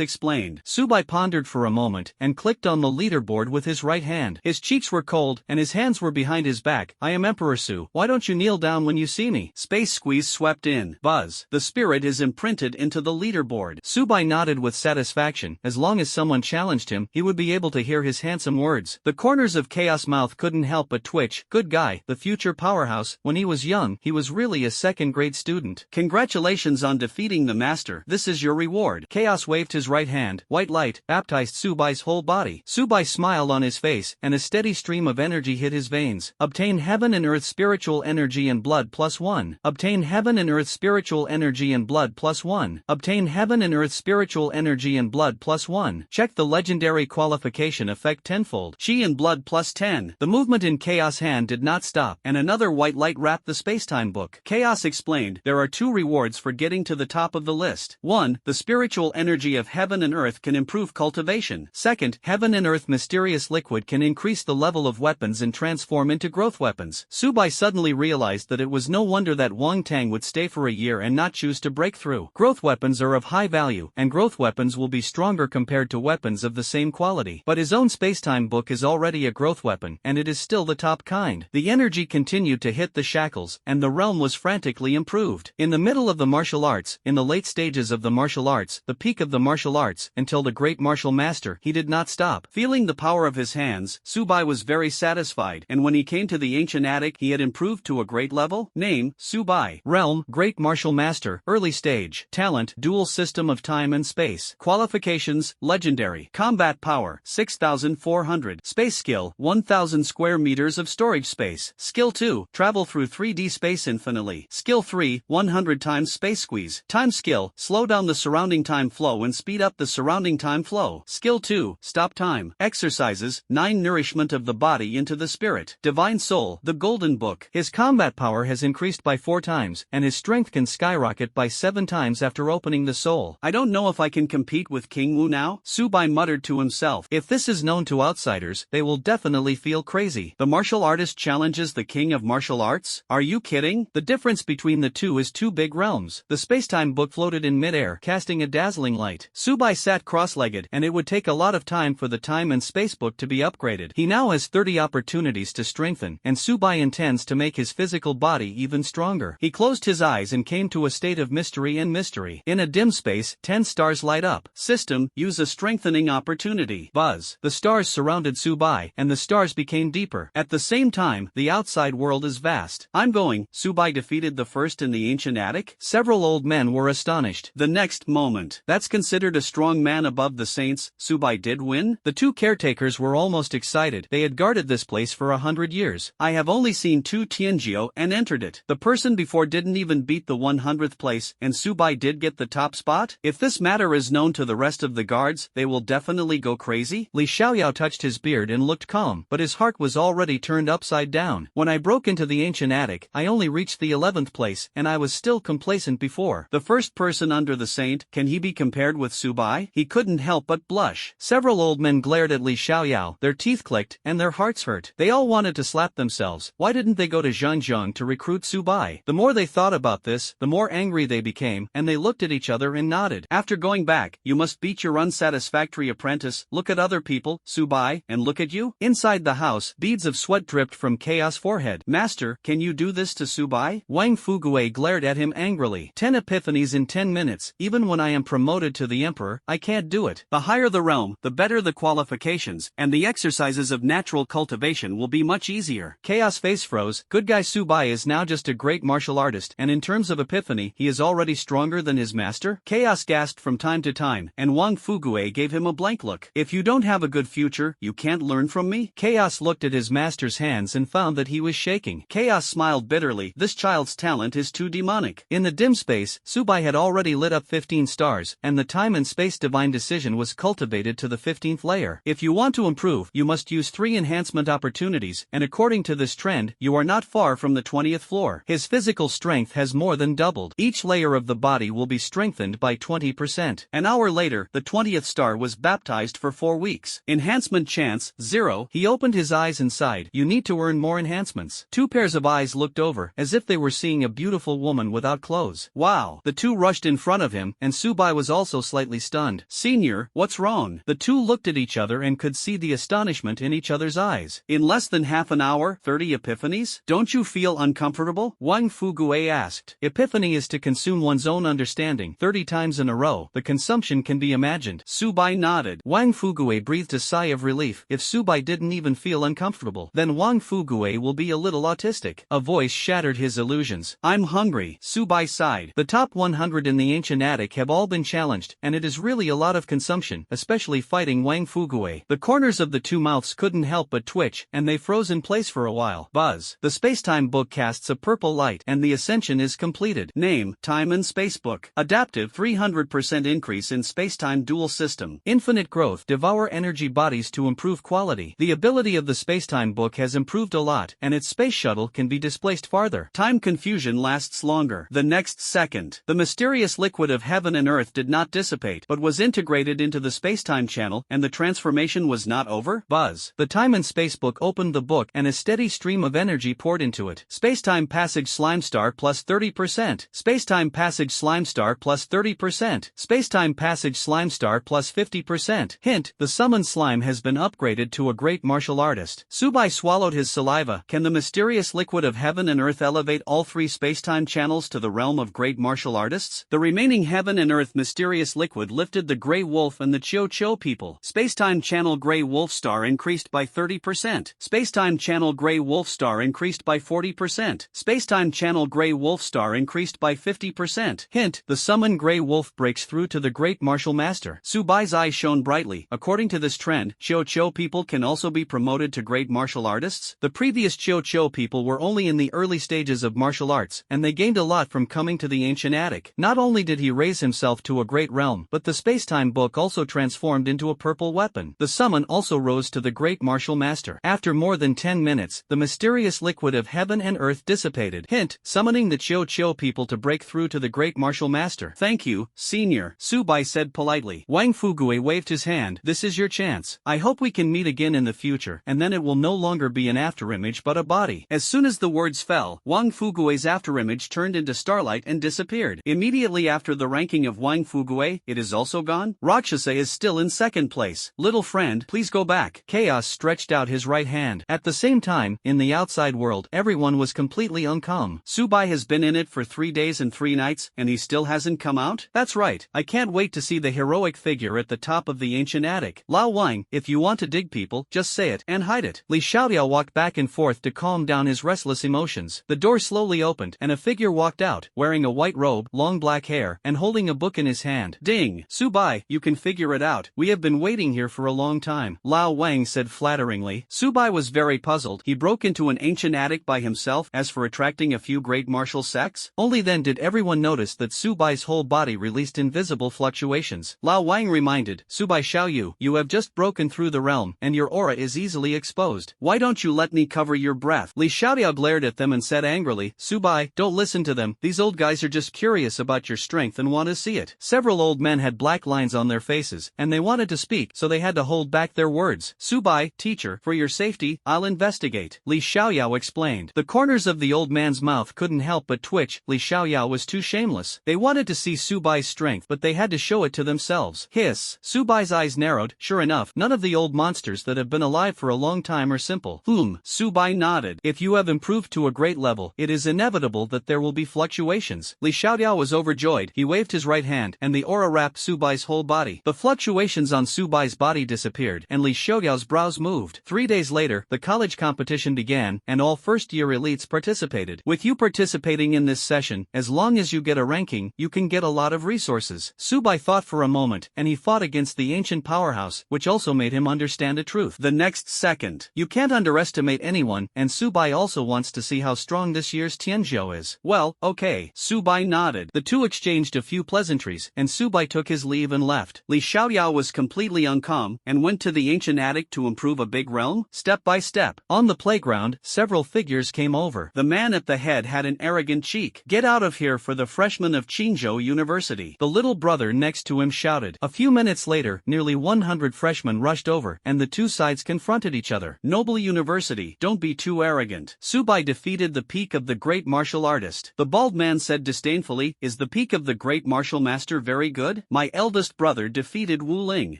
explained. Subai pondered for a moment, and clicked on the leaderboard with his right hand. His cheeks were cold, and his hands were behind his back. I am Emperor Su. Why don't you kneel down when you see me? Space squeeze swept in. Buzz. The spirit is imprinted into the leaderboard. Subai nodded with satisfaction. As long as someone challenged him, he would be able to hear his handsome words. The corners of Chaos' mouth couldn't help but twitch. Good guy, the future powerhouse. When he was young, he was really a second-grade student. Congratulations on defeating the master. This is your reward. Chaos waved his right hand. White light baptized Subai's whole body. Subai smiled on his face, and a steady stream of energy hit his veins. Obtain heaven and earth spiritual energy and blood +1. Obtain heaven and earth spiritual energy and blood +1. Obtain heaven and earth spiritual energy and blood +1. Check the legendary qualification effect tenfold. Chi and blood +10. The movement in Chaos' hand did not stop, and another white light wrapped the spacetime book. Chaos explained, there are 2 rewards for getting to the top of the list. 1. The spiritual energy of heaven and earth can improve cultivation. 2nd, heaven and earth mysterious liquid can increase the level of weapons and transform into growth weapons. Subai suddenly realized that it was no wonder that Wang Tang would stay for a year and not choose to break through. Growth weapons are of high value, and growth weapons will be stronger compared to weapons of the same quality. But his own spacetime book is already a growth weapon, and it is still the top kind. The energy continued to hit the shackles, and the realm was frantically improved. In the middle of the martial arts, in the late stages of the martial arts, the peak of the martial arts, until the great martial master, he did not stop. Feeling the power of his hands, Subai was very satisfied, and when he came to the ancient attic, he had improved to a great level. Name, Subai. Realm, Great Martial Master. Early stage. Talent, dual system of time and space. Qualifications, legendary. Combat power, 6,400. Space skill, 1,000 square meters of storage space. Skill 2, travel through 3D space infinitely. Skill 3, 100 times space squeeze. Time skill, slow down the surrounding time flow and speed up the surrounding time flow. Skill 2, stop time. Exercises, 9 nourishment of the body into the spirit. Divine soul, the golden book. His combat power has increased by 4 times, and his strength can skyrocket by 7 times after opening the soul. I don't know if I can compete with King Wu now, Subai muttered to himself. If this is known to outsiders, they will definitely feel crazy. The martial artist challenges the king of martial arts? Are you kidding? The difference between the two is 2 big realms. The spacetime book floated in midair, casting a dazzling light. Subai sat cross-legged, and it would take a lot of time for the time and space book to be upgraded. He now has 30 opportunities to strengthen, and Subai intends to make his physical body even stronger. He closed his eyes and came to a state of mystery and mystery. In a dim space, 10 stars light up. System, use a strengthening opportunity. Buzz. The stars surrounded Subai, and the stars became deeper. At the same time, the outside world is vast. I'm going. Subai defeated the first in the ancient attic? Several old men were astonished. The next moment. That's considered a strong man above the saints. Subai did win? The 2 caretakers were almost excited. They had guarded this place for 100 years. I have only seen 2 Tianjiu and entered it. The person before didn't even beat the 100th place, and Subai did get the top spot? If this matter is known to the rest of the guards, they will definitely go crazy. Li Xiaoyao touched his beard and looked calm, but his heart was already turned upside down. When I broke into the ancient attic, I only reached the 11th place, and I was still complacent before. The first person under the saint, can he be compared with Subai? He couldn't help but blush. Several old men glared at Li Xiaoyao, their teeth clicked, and their hearts hurt. They all wanted to slap themselves. Why didn't they go to Zhangjiang to recruit Subai? The more they thought about this, the more angry they became, and they looked at each other and nodded. After going back, you must beat your unsatisfactory apprentice. Look at other people, Subai, and look at you. Inside the house, beads of sweat dripped from Chaos' forehead. Master, can you do this to Subai? Wang Fugui Fuguei glared at him angrily. 10 epiphanies in 10 minutes, even when I am promoted to the emperor, I can't do it. The higher the realm, the better the qualifications, and the exercises of natural cultivation will be much easier. Chaos face froze. Good guy Subai is now just a great martial artist, and in terms of epiphany, he is already stronger than his master? Chaos gasped from time to time, and Wang Fuguei gave him a blank look. If you don't have a good future, you can't learn from me? Chaos looked at his master's hands and found that he was shaking. Chaos smiled bitterly. This child's talent is too demonic. In the dim space, Subai had already lit up 15 stars, and the time and space divine decision was cultivated to the 15th layer. If you want to improve, you must use 3 enhancement opportunities, and according to this trend, you are not far from the 20th floor. His physical strength has more than doubled. Each layer of the body will be strengthened by 20%. An hour later, the 20th star was baptized for 4 weeks. Enhancement chance, 0. He opened his eyes and sighed. You need to earn more enhancements. 2 pairs of eyes looked over, as if they were seeing a beautiful woman without clothes. Wow! The 2 rushed in front of him, and Subai was also slightly stunned. Senior, what's wrong? The 2 looked at each other and could see the astonishment in each other's eyes. In less than half an hour, 30 epiphanies? Don't you feel uncomfortable? Wang Fuguei asked. Epiphany is to consume one's own understanding 30 times in a row. The consumption can be imagined. Subai nodded. Wang Fuguei breathed a sigh of relief. If Subai didn't even feel uncomfortable, then Wang Fuguei will be a little autistic. A voice shattered his illusions. I'm hungry. Subai sighed. The top 100 in the ancient attic have all been challenged, and it is really a lot of consumption, especially fighting Wang Fuguei. The corners of the 2 mouths couldn't help but twitch, and they froze in place for a while. Buzz. The Spacetime book casts a purple light, and the ascension is completed. Name, Time and Space Book. Adaptive 300% increase in Spacetime dual system. Infinite growth. Devour energy bodies to improve quality. The ability of the Spacetime book has improved a lot, and its space shuttle can be displaced farther. Time confusion lasts longer. The next second, the mysterious liquid of heaven and earth did not dissipate, but was integrated into the Spacetime channel, and the transformation was not over? Buzz. The Time and Space book opened the book, and a steady stream of energy poured into it. Spacetime passage slime star plus 30%. Spacetime passage slime star plus 30%. Spacetime passage slime star plus 50%. Hint, the summoned slime has been upgraded to a great martial artist. Subai swallowed his saliva. Can the mysterious liquid of heaven and earth elevate all 3 spacetime channels to the realm of great martial artists? The remaining heaven and earth mysterious liquid lifted the Grey Wolf and the Cho people. Spacetime channel Grey Wolf star increased by 30%. Spacetime channel Grey Wolf star increased by 40%. Spacetime channel Grey Wolf star increased by 50%. Hint, the summoned Grey Wolf breaks through to the great martial master. Subai's eyes shone brightly. According to this trend, Cho people can also be promoted to great martial artists. The previous Cho people were only in the early stages of martial arts, and they gained a lot from coming to the ancient attic. Not only did he raise himself to a great realm, but the Spacetime book also transformed into a purple weapon. The summon also rose to the great martial master. After more than 10 minutes, the mysterious liquid of heaven and earth dissipated. Hint, summoning the Cho people to break through to the great martial master. Thank you, senior, Subai said politely. Wang Fuguei waved his hand. This is your chance. I hope we can meet again in the future, and then it will no longer be an afterimage but a body. As soon as the words fell, Wang Fuguei's afterimage turned into starlight and disappeared. Immediately after the ranking of Wang Fuguei, it is also gone. Rakshasa is still in second place. Little friend, please go back. Chaos stretched out his right hand. At the same time, in the outside world, everyone was completely uncalm. Subai has been in it for 3 days and 3 nights, and he still hasn't come out? That's right. I can't wait to see the heroic figure at the top of the ancient attic. Lao Wang, if you want to dig people, just say it and hide it. Li Xiaodiao walked back and forth to calm down his restless emotions. The door slowly opened, and a figure walked out, wearing a white robe, long black hair, and holding a book in his hand. Ding! Subai, you can figure it out. We have been waiting here for a long time, Lao Wang said flatteringly. Subai was very puzzled. He broke into an ancient attic by himself. As for attracting a few great martial sects, only then did everyone notice that Subai's whole body released invisible fluctuations. Lao Wang reminded, Subai Xiaoyu, you have just broken through the realm, and your aura is easily exposed. Why don't you let me cover your breath? Li Xiaodiao glared at them and said angrily, Subai, don't listen to them. These old guys are just curious about your strength and want to see it. Several old men had black lines on their faces, and they wanted to speak, so they had to hold back their words. Subai, teacher, for your safety, I'll investigate, Li Xiaoyao explained. The corners of the old man's mouth couldn't help but twitch. Li Xiaoyao was too shameless. They wanted to see Subai's strength, but they had to show it to themselves. Hiss. Subai's eyes narrowed. Sure enough, none of the old monsters that have been alive for a long time are simple. Subai nodded. If you have improved to a great level, it is inevitable inevitable that there will be fluctuations. Li Xiaodiao was overjoyed. He waved his right hand, and the aura wrapped Subai's whole body. The fluctuations on Subai's body disappeared, and Li Xiaodiao's brows moved. 3 days later, the college competition began, and all first-year elites participated. With you participating in this session, as long as you get a ranking, you can get a lot of resources. Subai thought for a moment, and he fought against the ancient powerhouse, which also made him understand a truth. The next second, you can't underestimate anyone, and Subai also wants to see how strong this year's Tianzhou is. Well, okay. Subai nodded. The two exchanged a few pleasantries, and Subai took his leave and left. Li Xiaoyao was completely uncalm, and went to the ancient attic to improve a big realm, step by step. On the playground, several figures came over. The man at the head had an arrogant cheek. "Get out of here for the freshmen of Qingzhou University," the little brother next to him shouted. A few minutes later, nearly 100 freshmen rushed over, and the two sides confronted each other. "Noble University, don't be too arrogant." Subai defeated the peak of the great martial artist. The bald man said disdainfully, "Is the peak of the great martial master very good? My eldest brother defeated Wu Ling."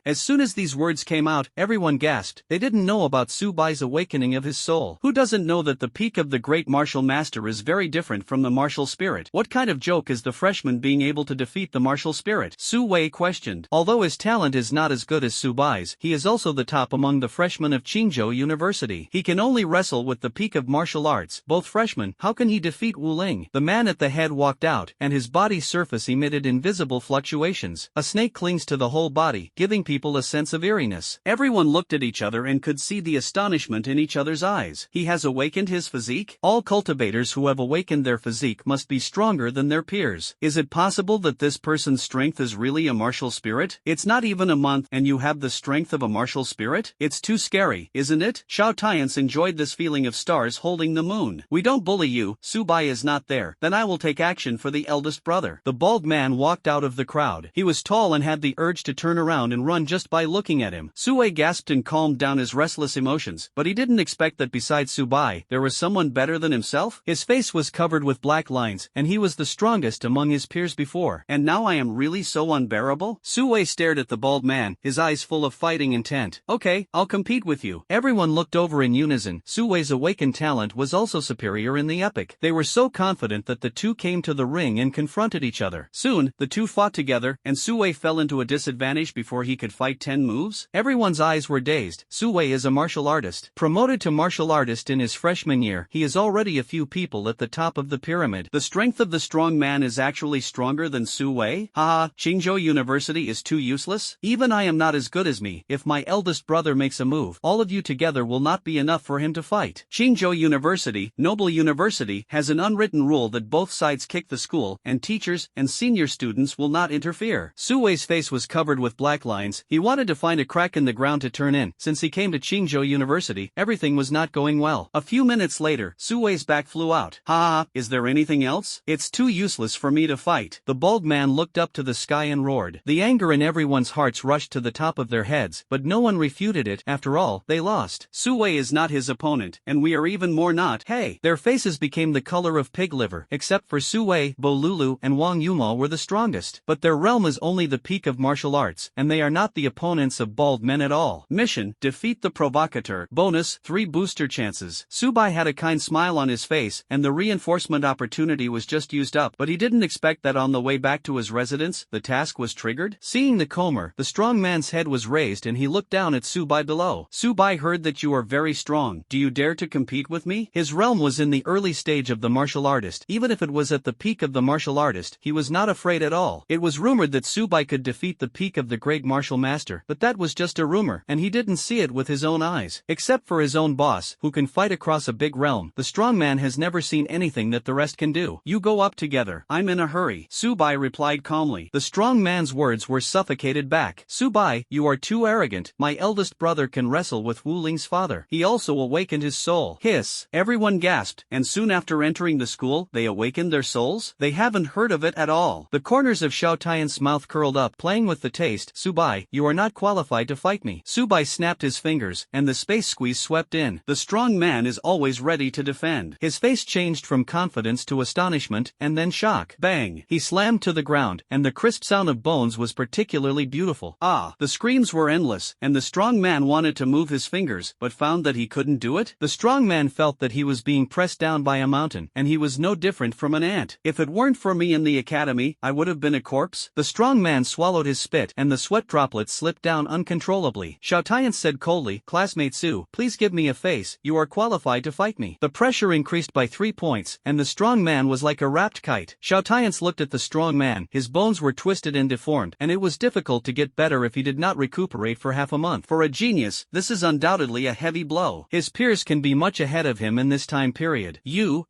As soon as these words came out, everyone gasped. They didn't know about Subai's awakening of his soul. Who doesn't know that the peak of the great martial master is very different from the martial spirit? What kind of joke is the freshman being able to defeat the martial spirit? Su Wei questioned. Although his talent is not as good as Subai's, he is also the top among the freshmen of Qingzhou University. He can only wrestle with the peak of martial arts. Both freshmen, how can he defeat Wu Ling? The man at the head walked out, and his body's surface emitted invisible fluctuations. A snake clings to the whole body, giving people a sense of eeriness. Everyone looked at each other and could see the astonishment in each other's eyes. He has awakened his physique? All cultivators who have awakened their physique must be stronger than their peers. Is it possible that this person's strength is really a martial spirit? It's not even a month and you have the strength of a martial spirit? It's too scary, isn't it? Xiao Tians enjoyed this feeling of stars holding the moon. "We don't bully you, Subai is not there. Then I will take action for the eldest brother." The bald man walked out of the crowd. He was tall and had the urge to turn around and run just by looking at him. Sue gasped and calmed down his restless emotions, but he didn't expect that besides Subai, there was someone better than himself. His face was covered with black lines, and he was the strongest among his peers before. "And now I am really so unbearable?" Sue stared at the bald man, his eyes full of fighting intent. "Okay, I'll compete with you." Everyone looked over in unison. Sue's awakened talent was also superior in the epic. They were so confident that the two came to the ring and confronted each other. Soon, the two fought together, and Sue fell into a disadvantage before he could fight 10 moves. Everyone's eyes were dazed. Sue is a martial artist. Promoted to martial artist in his freshman year, he is already a few people at the top of the pyramid. The strength of the strong man is actually stronger than Sue? Haha, Qingzhou University is too useless? Even I am not as good as me. If my eldest brother makes a move, all of you together will not be enough for him to fight. Qingzhou University, Noble University, has an unwritten rule that both sides kick the school, and teachers and senior students will not interfere. Sue's face was covered with black lines. He wanted to find a crack in the ground to turn in. Since he came to Qingzhou University, everything was not going well. A few minutes later, Sue's back flew out. "Ha, is there anything else? It's too useless for me to fight." The bald man looked up to the sky and roared. The anger in everyone's hearts rushed to the top of their heads, but no one refuted it. After all, they lost. Sue is not his opponent, and we are even more not. Hey! Their faces became the color of pig liver. Except for Sue, Bo Lulu and Wang Yuma were the strongest. But their realm is only the peak of martial arts, and they are not the opponents of bald men at all. Mission: defeat the provocateur. Bonus: 3 booster chances. Subai had a kind smile on his face, and the reinforcement opportunity was just used up, but he didn't expect that on the way back to his residence, the task was triggered. Seeing the comber, the strong man's head was raised and he looked down at Subai below. "Subai, heard that you are very strong. Do you dare to compete with me?" His realm was in the early stage of the martial artist. Even if it was at the peak of the martial artist, he was not afraid at all. It was rumored that Subai could defeat the peak of the great martial master, but that was just a rumor, and he didn't see it with his own eyes. Except for his own boss, who can fight across a big realm, the strong man has never seen anything that the rest can do. "You go up together. I'm in a hurry," Subai replied calmly. The strong man's words were suffocated back. "Subai, you are too arrogant. My eldest brother can wrestle with Wu Ling's father. He also awakened his soul." Hiss! Everyone gasped, and soon after entering the school, they awakened their souls? They haven't heard of it at all. The corners of Xiao Tian's mouth curled up, playing with the taste. "Subai, you are not qualified to fight me." Subai snapped his fingers, and the space squeeze swept in. The strong man is always ready to defend. His face changed from confidence to astonishment, and then shock. Bang! He slammed to the ground, and the crisp sound of bones was particularly beautiful. The screams were endless, and the strong man wanted to move his fingers, but found that he couldn't do it. The strong man felt that he was being pressed down by a mountain, and and he was no different from an ant. If it weren't for me in the academy, I would have been a corpse. The strong man swallowed his spit and the sweat droplets slipped down uncontrollably. Xiaotian said coldly, "Classmate Su, please give me a face, you are qualified to fight me." The pressure increased by 3 points, and the strong man was like a wrapped kite. Xiaotian looked at the strong man, his bones were twisted and deformed, and it was difficult to get better if he did not recuperate for half a month. For a genius, this is undoubtedly a heavy blow. His peers can be much ahead of him in this time period. You,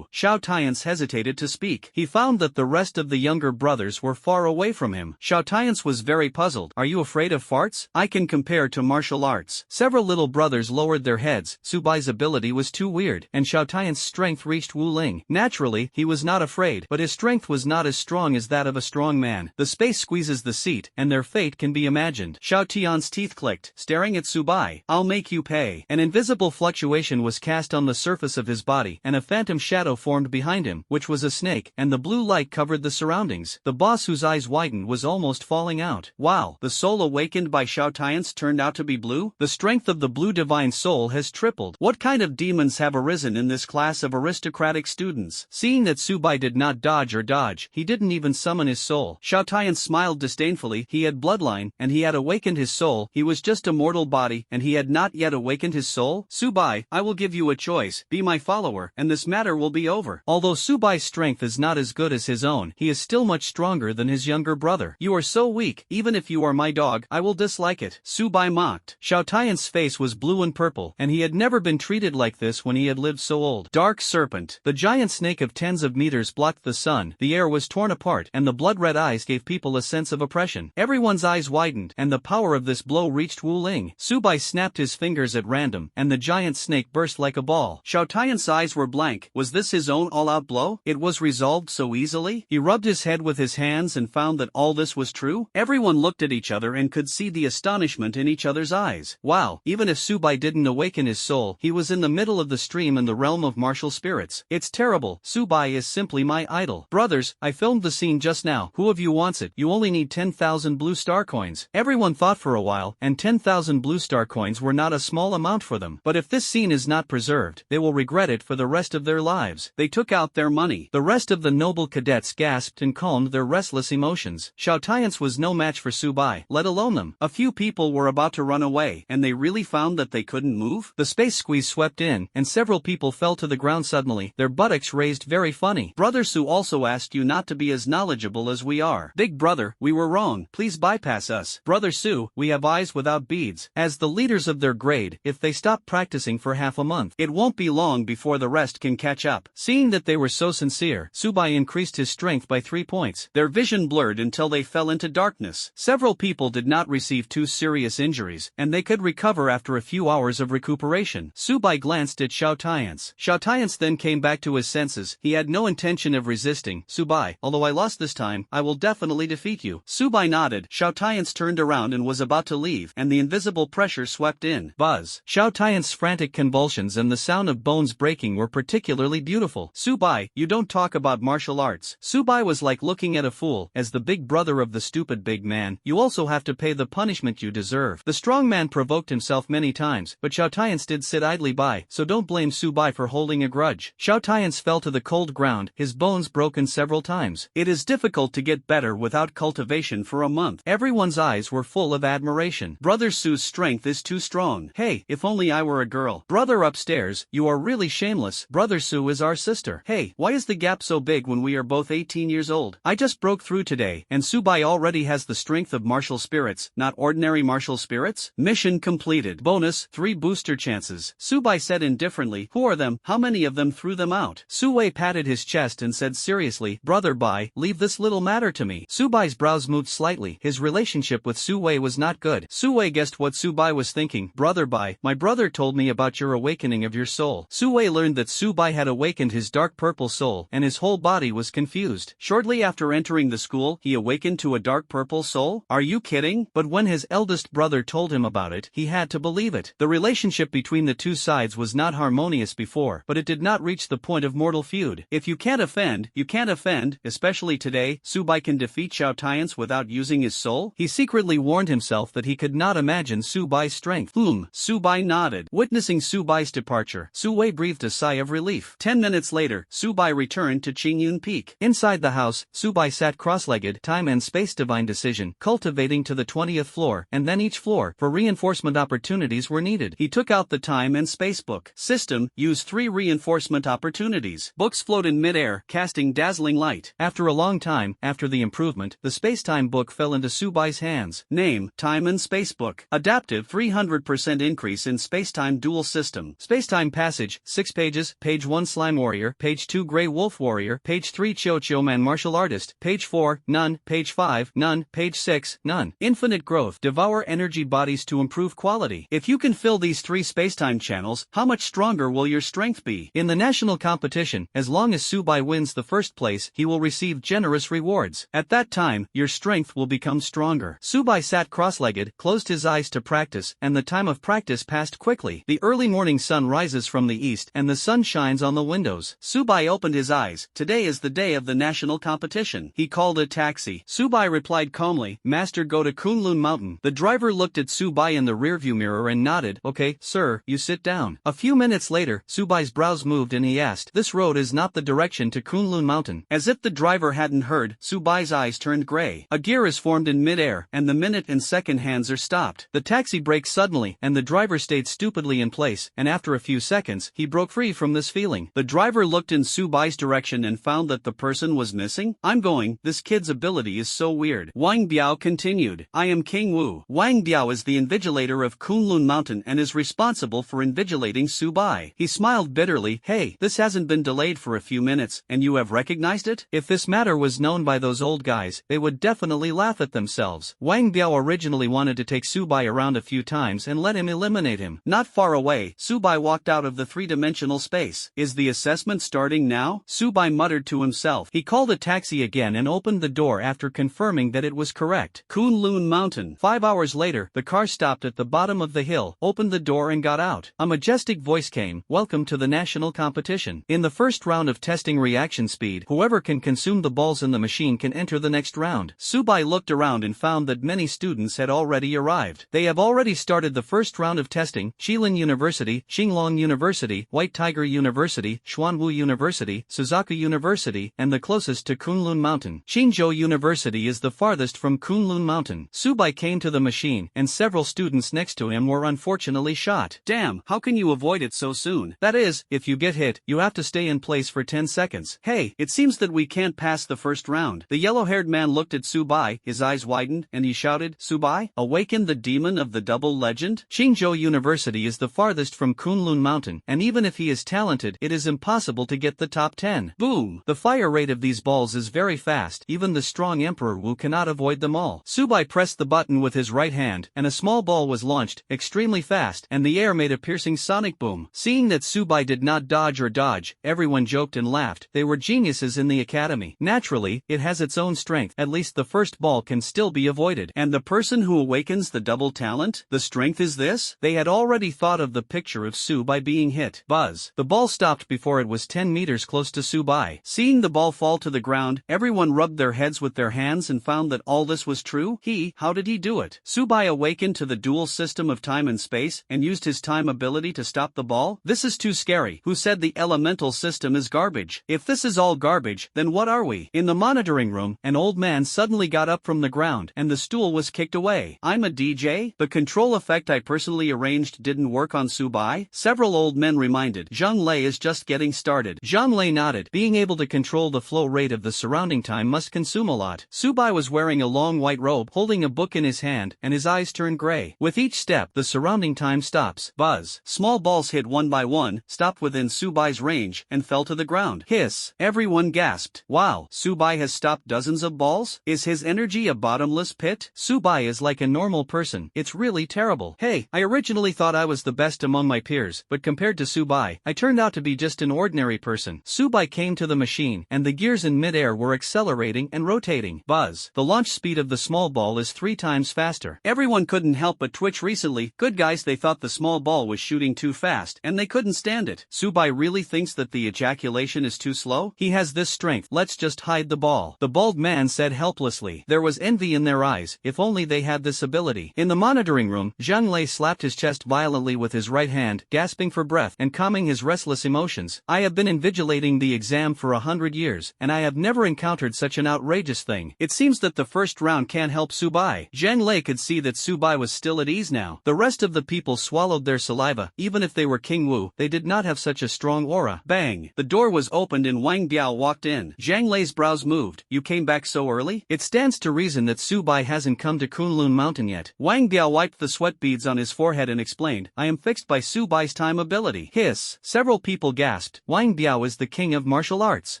Xiaotian hesitated to speak. He found that the rest of the younger brothers were far away from him. Xiaotian was very puzzled. Are you afraid of farts? I can compare to martial arts. Several little brothers lowered their heads. Su Bai's ability was too weird, and Xiaotian's strength reached Wu Ling. Naturally, he was not afraid, but his strength was not as strong as that of a strong man. The space squeezes the seat, and their fate can be imagined. Xiaotian's teeth clicked, staring at Su Bai. "I'll make you pay." An invisible fluctuation was cast on the surface of his body, and a phantom shadow formed behind him, which was a snake, and the blue light covered the surroundings. The boss, whose eyes widened, was almost falling out. Wow, the soul awakened by Xiaotian turned out to be blue? The strength of the blue divine soul has tripled. What kind of demons have arisen in this class of aristocratic students? Seeing that Su Bai did not dodge or dodge, he didn't even summon his soul. Xiaotian smiled disdainfully. He had bloodline, and he had awakened his soul. He was just a mortal body, and he had not yet awakened his soul. "Su Bai, I will give you a choice. Be my follower, and this matter will be over." Although Su Bai's strength is not as good as his own, he is still much stronger than his younger brother. "You are so weak. Even if you are my dog, I will dislike it," Su Bai mocked. Xiaotian's face was blue and purple, and he had never been treated like this when he had lived so old. Dark serpent. The giant snake of tens of meters blocked the sun. The air was torn apart, and the blood-red eyes gave people a sense of oppression. Everyone's eyes widened, and the power of this blow reached Wu Ling. Su Bai snapped his fingers at random, and the giant snake burst like a ball. Xiaotian's eyes were blank. Was this his own all-out blow? It was resolved so easily? He rubbed his head with his hands and found that all this was true. Everyone looked at each other and could see the astonishment in each other's eyes. Wow, even if Su Bai didn't awaken his soul, he was in the middle of the stream in the realm of martial spirits. It's terrible. Su Bai is simply my idol. Brothers, I filmed the scene just now. Who of you wants it? You only need 10,000 blue star coins. Everyone thought for a while, and 10,000 blue star coins were not a small amount for them. But if this scene is not preserved, they will regret it for the rest of their lives. They took out their money. The rest of the noble cadets gasped and calmed their restless emotions. Xiaotian was no match for Su Bai, let alone them. A few people were about to run away, and they really found that they couldn't move? The space squeeze swept in, and several people fell to the ground suddenly, their buttocks raised very funny. Brother Su also asked you not to be as knowledgeable as we are. Big brother, we were wrong. Please bypass us. Brother Su, we have eyes without beads. As the leaders of their grade, if they stop practicing for half a month, it won't be long before the rest can catch up. Seeing that they were so sincere, Su Bai increased his strength by 3 points. Their vision blurred until they fell into darkness. Several people did not receive too serious injuries, and they could recover after a few hours of recuperation. Su Bai glanced at Xiaotian. Xiaotian then came back to his senses. He had no intention of resisting. "Su Bai, although I lost this time, I will definitely defeat you." Su Bai nodded. Xiaotian turned around and was about to leave, and the invisible pressure swept in. Buzz. Xiaotian's frantic convulsions and the sound of bones breaking were particularly beautiful. "Su Bai, you don't talk about martial arts." Su Bai was like looking at a fool. As the big brother of the stupid big man, you also have to pay the punishment you deserve. The strong man provoked himself many times, but Xiaotian did sit idly by, so don't blame Su Bai for holding a grudge. Xiaotian fell to the cold ground, his bones broken several times. It is difficult to get better without cultivation for a month. Everyone's eyes were full of admiration. Brother Su's strength is too strong. Hey, if only I were a girl. Brother upstairs, you are really shameless. Brother Su is our sister. Hey, why is the gap so big when we are both 18 years old? I just broke through today, and Su Bai already has the strength of martial spirits, not ordinary martial spirits? Mission completed. Bonus, 3 booster chances. Su Bai said indifferently, who are them? How many of them threw them out? Su Wei patted his chest and said seriously, Brother Bai, leave this little matter to me. Su Bai's brows moved slightly. His relationship with Su Wei was not good. Su Wei guessed what Su Bai was thinking. Brother Bai, my brother told me about your awakening of your soul. Su Wei learned that Su Bai had awakened his dark purple soul, and his whole body was confused. Shortly after entering the school, he awakened to a dark purple soul? Are you kidding? But when his eldest brother told him about it, he had to believe it. The relationship between the two sides was not harmonious before, but it did not reach the point of mortal feud. If you can't offend, you can't offend, especially today. Su Bai can defeat Xiaotian without using his soul? He secretly warned himself that he could not imagine Su Bai's strength. Su Bai nodded. Witnessing Su Bai's departure, Su Wei breathed a sigh of relief. 10 minutes later, Subai returned to Qingyun Peak. Inside the house, Subai sat cross-legged, time and space divine decision, cultivating to the 20th floor, and then each floor, for reinforcement opportunities were needed. He took out the time and space book. System, use 3 reinforcement opportunities. Books float in mid-air, casting dazzling light. After a long time, after the improvement, the space-time book fell into Subai's hands. Name, Time and Space Book. Adaptive, 300% increase in space-time dual system. Space-time passage, 6 pages, page 1 Slime Warrior, page 2 Grey Wolf Warrior, page 3 Cho Man Martial Artist, page 4, none, page 5, none, page 6, none. Infinite growth, devour energy bodies to improve quality. If you can fill these 3 space-time channels, how much stronger will your strength be? In the national competition, as long as Subai wins the first place, he will receive generous rewards. At that time, your strength will become stronger. Subai sat cross-legged, closed his eyes to practice, and the time of practice passed quickly. The early morning sun rises from the east and the sun shines on the windows. Subai opened his eyes. Today is the day of the national competition. He called a taxi. Subai replied calmly, Master, go to Kunlun Mountain. The driver looked at Subai in the rearview mirror and nodded. Okay, sir, you sit down. A few minutes later, Subai's brows moved and he asked, this road is not the direction to Kunlun Mountain. As if the driver hadn't heard, Subai's eyes turned gray. A gear is formed in mid-air, and the minute and second hands are stopped. The taxi brakes suddenly, and the driver stayed stupidly in place, and after a few seconds, he broke free from this feeling. The driver looked in Subai's direction and found that the person was missing. I'm going, this kid's ability is so weird. Wang Biao continued, I am King Wu. Wang Biao is the invigilator of Kunlun Mountain and is responsible for invigilating Subai. He smiled bitterly, hey, this hasn't been delayed for a few minutes, and you have recognized it? If this matter was known by those old guys, they would definitely laugh at themselves. Wang Biao originally wanted to take Subai around a few times and let him eliminate him. Not far away, Subai walked out of the 3-dimensional space. Is the assessment starting now? Subai muttered to himself. He called a taxi again and opened the door after confirming that it was correct. Kunlun Mountain. 5 hours later, the car stopped at the bottom of the hill, opened the door and got out. A majestic voice came, welcome to the national competition. In the first round of testing reaction speed, whoever can consume the balls in the machine can enter the next round. Subai looked around and found that many students had already arrived. They have already started the first round of testing. Shilin University, Xinglong University, White Tiger University, Xuanwu University, Suzaku University, and the closest to Kunlun Mountain. Qingzhou University is the farthest from Kunlun Mountain. Subai came to the machine, and several students next to him were unfortunately shot. Damn, how can you avoid it so soon? That is, if you get hit, you have to stay in place for 10 seconds. Hey, it seems that we can't pass the first round. The yellow-haired man looked at Subai, his eyes widened, and he shouted, Subai, awaken the demon of the double legend? Qingzhou University is the farthest from Kunlun Mountain, and even if he is talented, it is impossible to get the top 10. Boom! The fire rate of these balls is very fast, even the strong Emperor Wu cannot avoid them all. Subai pressed the button with his right hand, and a small ball was launched, extremely fast, and the air made a piercing sonic boom. Seeing that Subai did not dodge or dodge, everyone joked and laughed. They were geniuses in the academy. Naturally, it has its own strength. At least the first ball can still be avoided. And the person who awakens the double talent? The strength is this? They had already thought of the picture of Subai being hit. Buzz. The ball stopped before it was 10 meters close to Subai. Seeing the ball fall to the ground, everyone rubbed their heads with their hands and found that all this was true. How did he do it? Subai awakened to the dual system of time and space, and used his time ability to stop the ball? This is too scary. Who said the elemental system is garbage? If this is all garbage, then what are we? In the monitoring room, an old man suddenly got up from the ground, and the stool was kicked away. I'm a DJ? The control effect I personally arranged didn't work on Subai? Several old men reminded. Zhang Lei is just getting started. Zhang Lei nodded. Being able to control the flow rate of the surrounding time must consume a lot. Subai was wearing a long white robe, holding a book in his hand, and his eyes turned gray. With each step, the surrounding time stops. Buzz. Small balls hit one by one, stopped within Subai's range, and fell to the ground. Hiss. Everyone gasped. Wow, Subai has stopped dozens of balls? Is his energy a bottomless pit? Subai is like a normal person. It's really terrible. Hey, I originally thought I was the best among my peers, but compared to Subai, I turned out to be just an ordinary person. Subai came to the machine, and the gears in midair were accelerating and rotating. Buzz. The launch speed of the small ball is 3 times faster. Everyone couldn't help but twitch recently. Good guys, they thought the small ball was shooting too fast, and they couldn't stand it. Subai really thinks that the ejaculation is too slow? He has this strength. Let's just hide the ball. The bald man said helplessly. There was envy in their eyes. If only they had this ability. In the monitoring room, Zhang Lei slapped his chest violently with his right hand, gasping for breath and calming his restless emotions. quiz. I have been invigilating the exam for 100 years, and I have never encountered such an outrageous thing. It seems that the first round can't help Subai. Zhang Lei could see that Subai was still at ease now. The rest of the people swallowed their saliva. Even if they were King Wu, they did not have such a strong aura. Bang! The door was opened and Wang Biao walked in. Zhang Lei's brows moved. You came back so early? It stands to reason that Subai hasn't come to Kunlun Mountain yet. Wang Biao wiped the sweat beads on his forehead and explained, I am fixed by Subai's time ability. Hiss! Several people gasped. Wang Biao is the king of martial arts.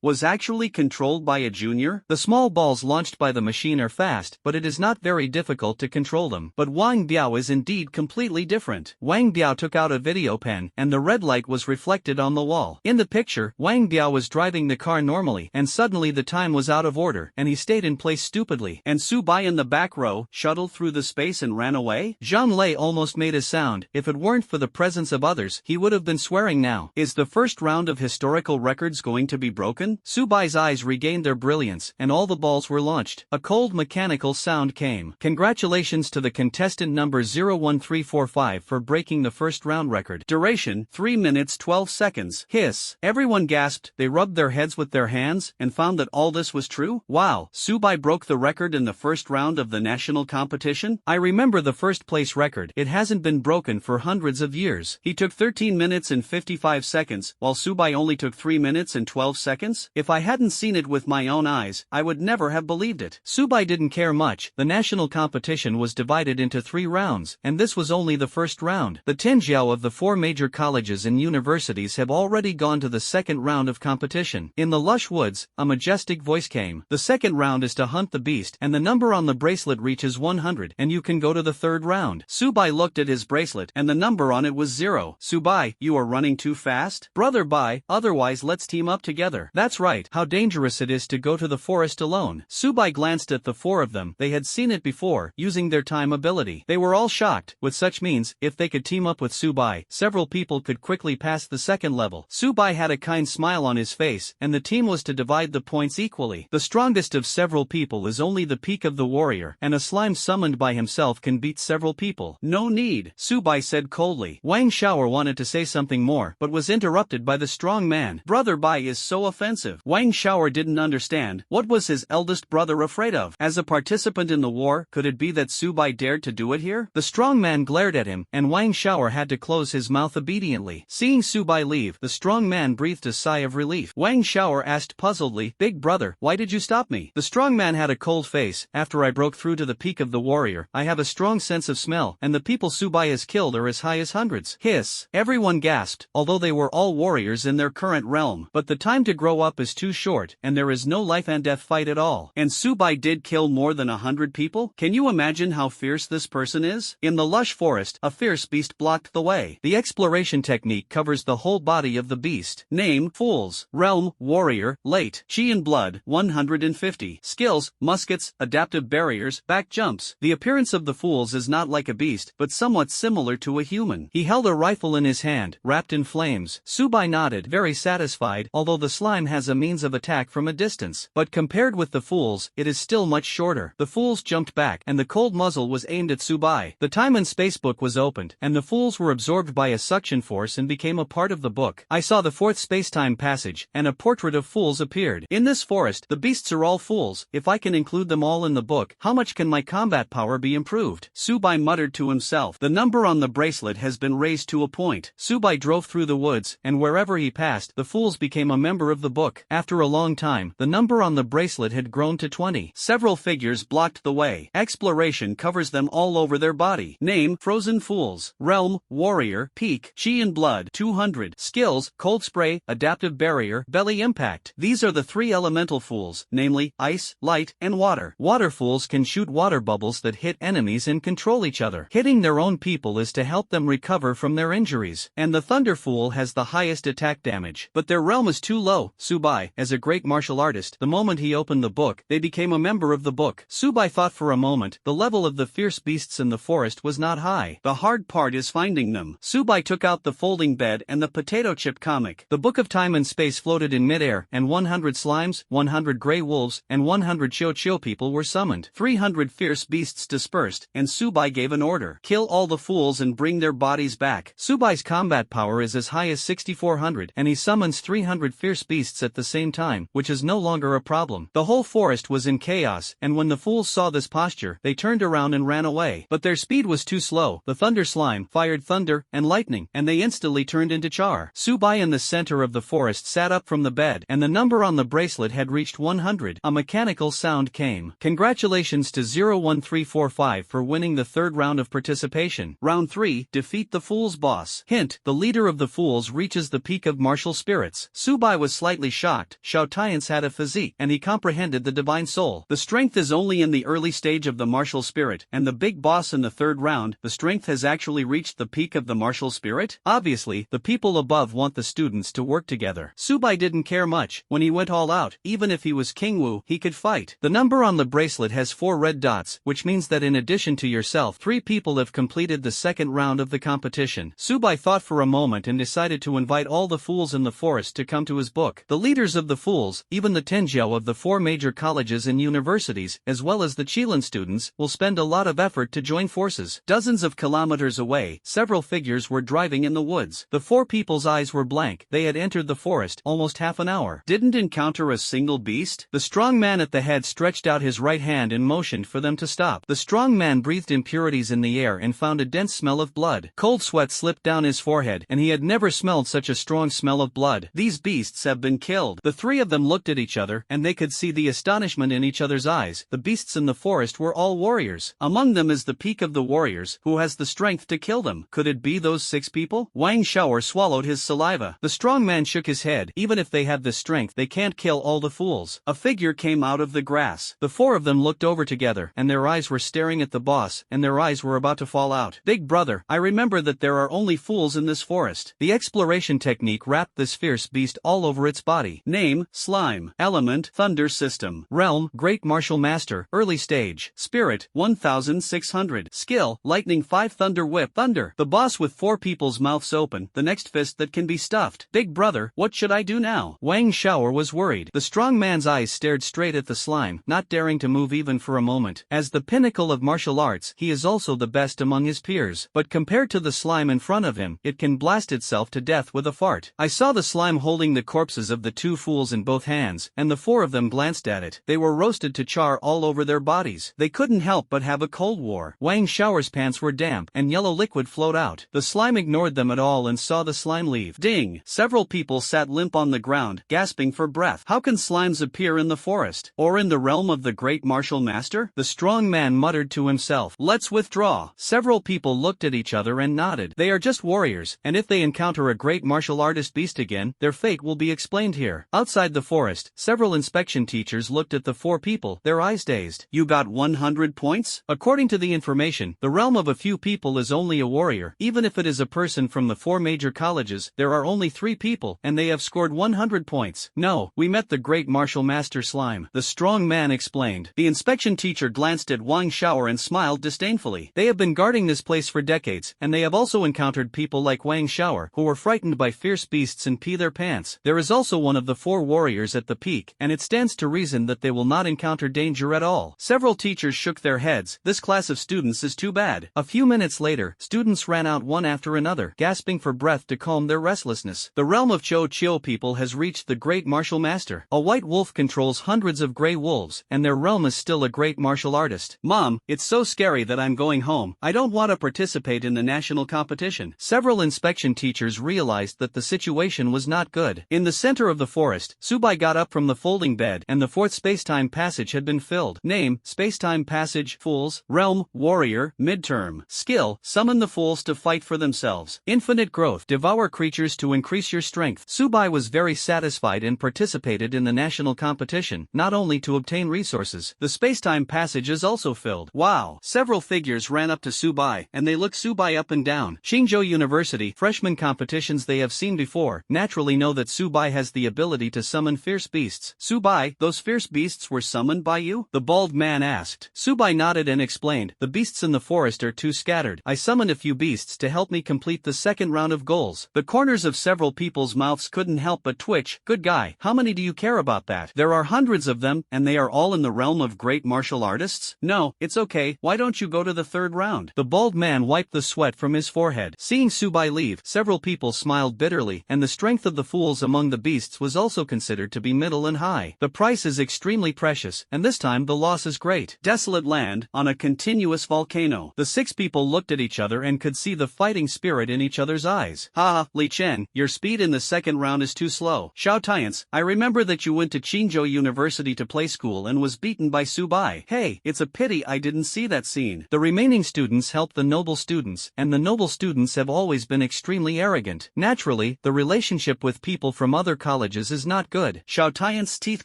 Was actually controlled by a junior? The small balls launched by the machine are fast, but it is not very difficult to control them. But Wang Biao is indeed completely different. Wang Biao took out a video pen, and the red light was reflected on the wall. In the picture, Wang Biao was driving the car normally, and suddenly the time was out of order, and he stayed in place stupidly. And Subai in the back row shuttled through the space and ran away? Zhang Lei almost made a sound. If it weren't for the presence of others, he would have been swearing now. Is the first round of historical records going to be broken? Subai's eyes regained their brilliance, and all the balls were launched. A cold mechanical sound came. Congratulations to the contestant number 01345 for breaking the first round record. Duration, 3 minutes 12 seconds. Hiss! Everyone gasped. They rubbed their heads with their hands, and found that all this was true? Wow! Subai broke the record in the first round of the national competition? I remember the first place record. It hasn't been broken for hundreds of years. He took 13 minutes and 55 seconds, while Subai only took 3 minutes and 12 seconds? If I hadn't seen it with my own eyes, I would never have believed it. Subai didn't care much. The national competition was divided into 3 rounds, and this was only the first round. The Tianjiao of the 4 major colleges and universities have already gone to the second round of competition. In the lush woods, a majestic voice came. The second round is to hunt the beast, and the number on the bracelet reaches 100, and you can go to the third round. Subai looked at his bracelet, and the number on it was 0. Subai, you are running too fast? Brother Bai, otherwise let's team up together. That's right. How dangerous it is to go to the forest alone. Subai glanced at the 4 of them. They had seen it before, using their time ability. They were all shocked. With such means, if they could team up with Subai, several people could quickly pass the second level. Subai had a kind smile on his face, and the team was to divide the points equally. The strongest of several people is only the peak of the warrior, and a slime summoned by himself can beat several people. No need, Subai said coldly. Wang Shaoer wanted to say something more, but was interrupted by the strong man. Brother Bai is so offensive. Wang Shaoer didn't understand. What was his eldest brother afraid of? As a participant in the war, could it be that Subai dared to do it here? The strong man glared at him, and Wang Shaoer had to close his mouth obediently. Seeing Subai leave, the strong man breathed a sigh of relief. Wang Shaoer asked puzzledly, Big brother, why did you stop me? The strong man had a cold face. After I broke through to the peak of the warrior, I have a strong sense of smell, and the people Subai has killed are as high as hundreds. Hiss! Everyone gasped, although they were all warriors in their current realm. But the time to grow up is too short, and there is no life and death fight at all. And Subai did kill more than 100 people? Can you imagine how fierce this person is? In the lush forest, a fierce beast blocked the way. The exploration technique covers the whole body of the beast. Name, Fools. Realm, Warrior. Late, Chi and Blood, 150. Skills, Muskets, Adaptive Barriers, Back Jumps. The appearance of the Fools is not like a beast, but somewhat similar to a human. He held a rifle in his hand, wrapped in flames. Subai nodded, very satisfied, although the slime has a means of attack from a distance. But compared with the Fools, it is still much shorter. The Fools jumped back, and the cold muzzle was aimed at Subai. The time and space book was opened, and the Fools were absorbed by a suction force and became a part of the book. I saw the 4th space-time passage, and a portrait of Fools appeared. In this forest, the beasts are all fools. If I can include them all in the book, how much can my combat power be improved? Subai muttered to himself. The number on the bracelet has been raised to a point. Subai drove through the woods, and wherever he passed, the Fools became a member of the book. After a long time, the number on the bracelet had grown to 20. Several figures blocked the way. Exploration covers them all over their body. Name, Frozen Fools. Realm, Warrior. Peak, Chi and Blood, 200. Skills, Cold Spray, Adaptive Barrier, Belly Impact. These are the 3 elemental fools, namely, Ice, Light, and Water. Water fools can shoot water bubbles that hit enemies and control each other. Hitting their own people is to help them recover from their injuries. And the Thunder Fool has the highest attack damage. But their realm is too low. Subai, as a great martial artist, the moment he opened the book, they became a member of the book. Subai thought for a moment. The level of the fierce beasts in the forest was not high. The hard part is finding them. Subai took out the folding bed and the potato chip comic. The Book of Time and Space floated in midair, and 100 slimes, 100 gray wolves, and 100 Chio people were summoned. 300 fierce beasts dispersed, and Subai gave an order. Kill all the fools and bring their bodies back. Subai's combat power is as high as 64 400 and he summons 300 fierce beasts at the same time, which is no longer a problem. The whole forest was in chaos, and when the fools saw this posture, they turned around and ran away. But their speed was too slow. The thunder slime fired thunder and lightning, and they instantly turned into char. Subai in the center of the forest sat up from the bed, and the number on the bracelet had reached 100. A mechanical sound came. Congratulations to 01345 for winning the third round of participation. Round 3, defeat the fool's boss. Hint, the leader of the fools reaches the peak of martial spirits. Subai was slightly shocked. Xiao Tian's had a physique, and he comprehended the divine soul. The strength is only in the early stage of the martial spirit, and the big boss in the third round, the strength has actually reached the peak of the martial spirit? Obviously, the people above want the students to work together. Subai didn't care much. When he went all out, even if he was King Wu, he could fight. The number on the bracelet has 4 red dots, which means that in addition to yourself, 3 people have completed the second round of the competition. Subai thought for a moment and decided to invite all the fools in the forest to come to his book. The leaders of the fools, even the Tenjiao of the 4 major colleges and universities, as well as the Qilin students, will spend a lot of effort to join forces. Dozens of kilometers away, several figures were driving in the woods. The 4 people's eyes were blank. They had entered the forest almost half an hour. Didn't encounter a single beast? The strong man at the head stretched out his right hand and motioned for them to stop. The strong man breathed impurities in the air and found a dense smell of blood. Cold sweat slipped down his forehead, and he had never smelled such a strong smell of blood. These beasts have been killed. The 3 of them looked at each other, and they could see the astonishment in each other's eyes. The beasts in the forest were all warriors. Among them is the peak of the warriors, who has the strength to kill them. Could it be those 6 people? Wang Shaoer swallowed his saliva. The strong man shook his head. Even if they have the strength, they can't kill all the fools. A figure came out of the grass. The 4 of them looked over together, and their eyes were staring at the boss, and their eyes were about to fall out. Big brother, I remember that there are only fools in this forest. The exploration technique wrapped this fierce beast all over its body. Name, slime. Element, thunder system. Realm, great martial master. Early stage. Spirit, 1600. Skill, lightning 5 thunder whip. Thunder. The boss with 4 people's mouths open, the next fist that can be stuffed. Big brother, what should I do now? Wang Shaoer was worried. The strong man's eyes stared straight at the slime, not daring to move even for a moment. As the pinnacle of martial arts, he is also the best among his peers. But compared to the slime in front of him, it can blast itself to death with a fart. I saw the slime holding the corpses of the 2 fools in both hands, and the 4 of them glanced at it. They were roasted to char all over their bodies. They couldn't help but have a cold war. Wang Shaoer's pants were damp, and yellow liquid flowed out. The slime ignored them at all and saw the slime leave. Ding! Several people sat limp on the ground, gasping for breath. How can slimes appear in the forest? Or in the realm of the great martial master? The strong man muttered to himself. Let's withdraw. Several people looked at each other and nodded. They are just warriors, and if they encounter a great martial artist beast again, their fate will be explained here. Outside the forest, several inspection teachers looked at the 4 people, their eyes dazed. You got 100 points? According to the information, the realm of a few people is only a warrior. Even if it is a person from the 4 major colleges, there are only 3 people, and they have scored 100 points. No, we met the great martial master slime. The strong man explained. The inspection teacher glanced at Wang Shaoer and smiled disdainfully. They have been guarding this place for decades, and they have also encountered people like Wang Shaoer, who were frightened by fierce beasts and pee their pants. There is also one of the 4 warriors at the peak, and it stands to reason that they will not encounter danger at all. Several teachers shook their heads. This class of students is too bad. A few minutes later, students ran out one after another, gasping for breath to calm their restlessness. The realm of Chou Chiu people has reached the great martial master. A white wolf controls hundreds of gray wolves, and their realm is still a great martial artist. Mom, it's so scary that I'm going home. I don't want to participate in the national competition. Several inspection teachers realized that the situation was not good. In the center of the forest, Subai got up from the folding bed, and the 4th spacetime passage had been filled. Name, spacetime passage, fools. Realm, warrior, midterm. Skill, summon the fools to fight for themselves. Infinite growth, devour creatures to increase your strength. Subai was very satisfied and participated in the national competition, not only to obtain resources. The spacetime passage is also filled. Wow! Several figures ran up to Subai, and they looked Subai up and down. Qingzhou University, freshman competitions they have seen before, naturally know that Subai has the ability to summon fierce beasts. Subai, those fierce beasts were summoned by you? The bald man asked. Subai nodded and explained, the beasts in the forest are too scattered. I summoned a few beasts to help me complete the second round of goals. The corners of several people's mouths couldn't help but twitch. Good guy, how many do you care about that? There are hundreds of them, and they are all in the realm of great martial artists? No, it's okay, why don't you go to the third round? The bald man wiped the sweat from his forehead. Seeing Subai leave, several people smiled bitterly, and the strength of the fools among the beasts was also considered to be middle and high. The price is extremely precious, and this time the loss is great. Desolate land, on a continuous volcano. The 6 people looked at each other and could see the fighting spirit in each other's eyes. Haha, Li Chen, your speed in the second round is too slow. Xiao Tians, I remember that you went to Qingzhou University to play school and was beaten by Su Bai. Hey, it's a pity I didn't see that scene. The remaining students helped the noble students, and the noble students have always been extremely arrogant. Naturally, the relationship with people from other colleges is not good. Xiao Tian's teeth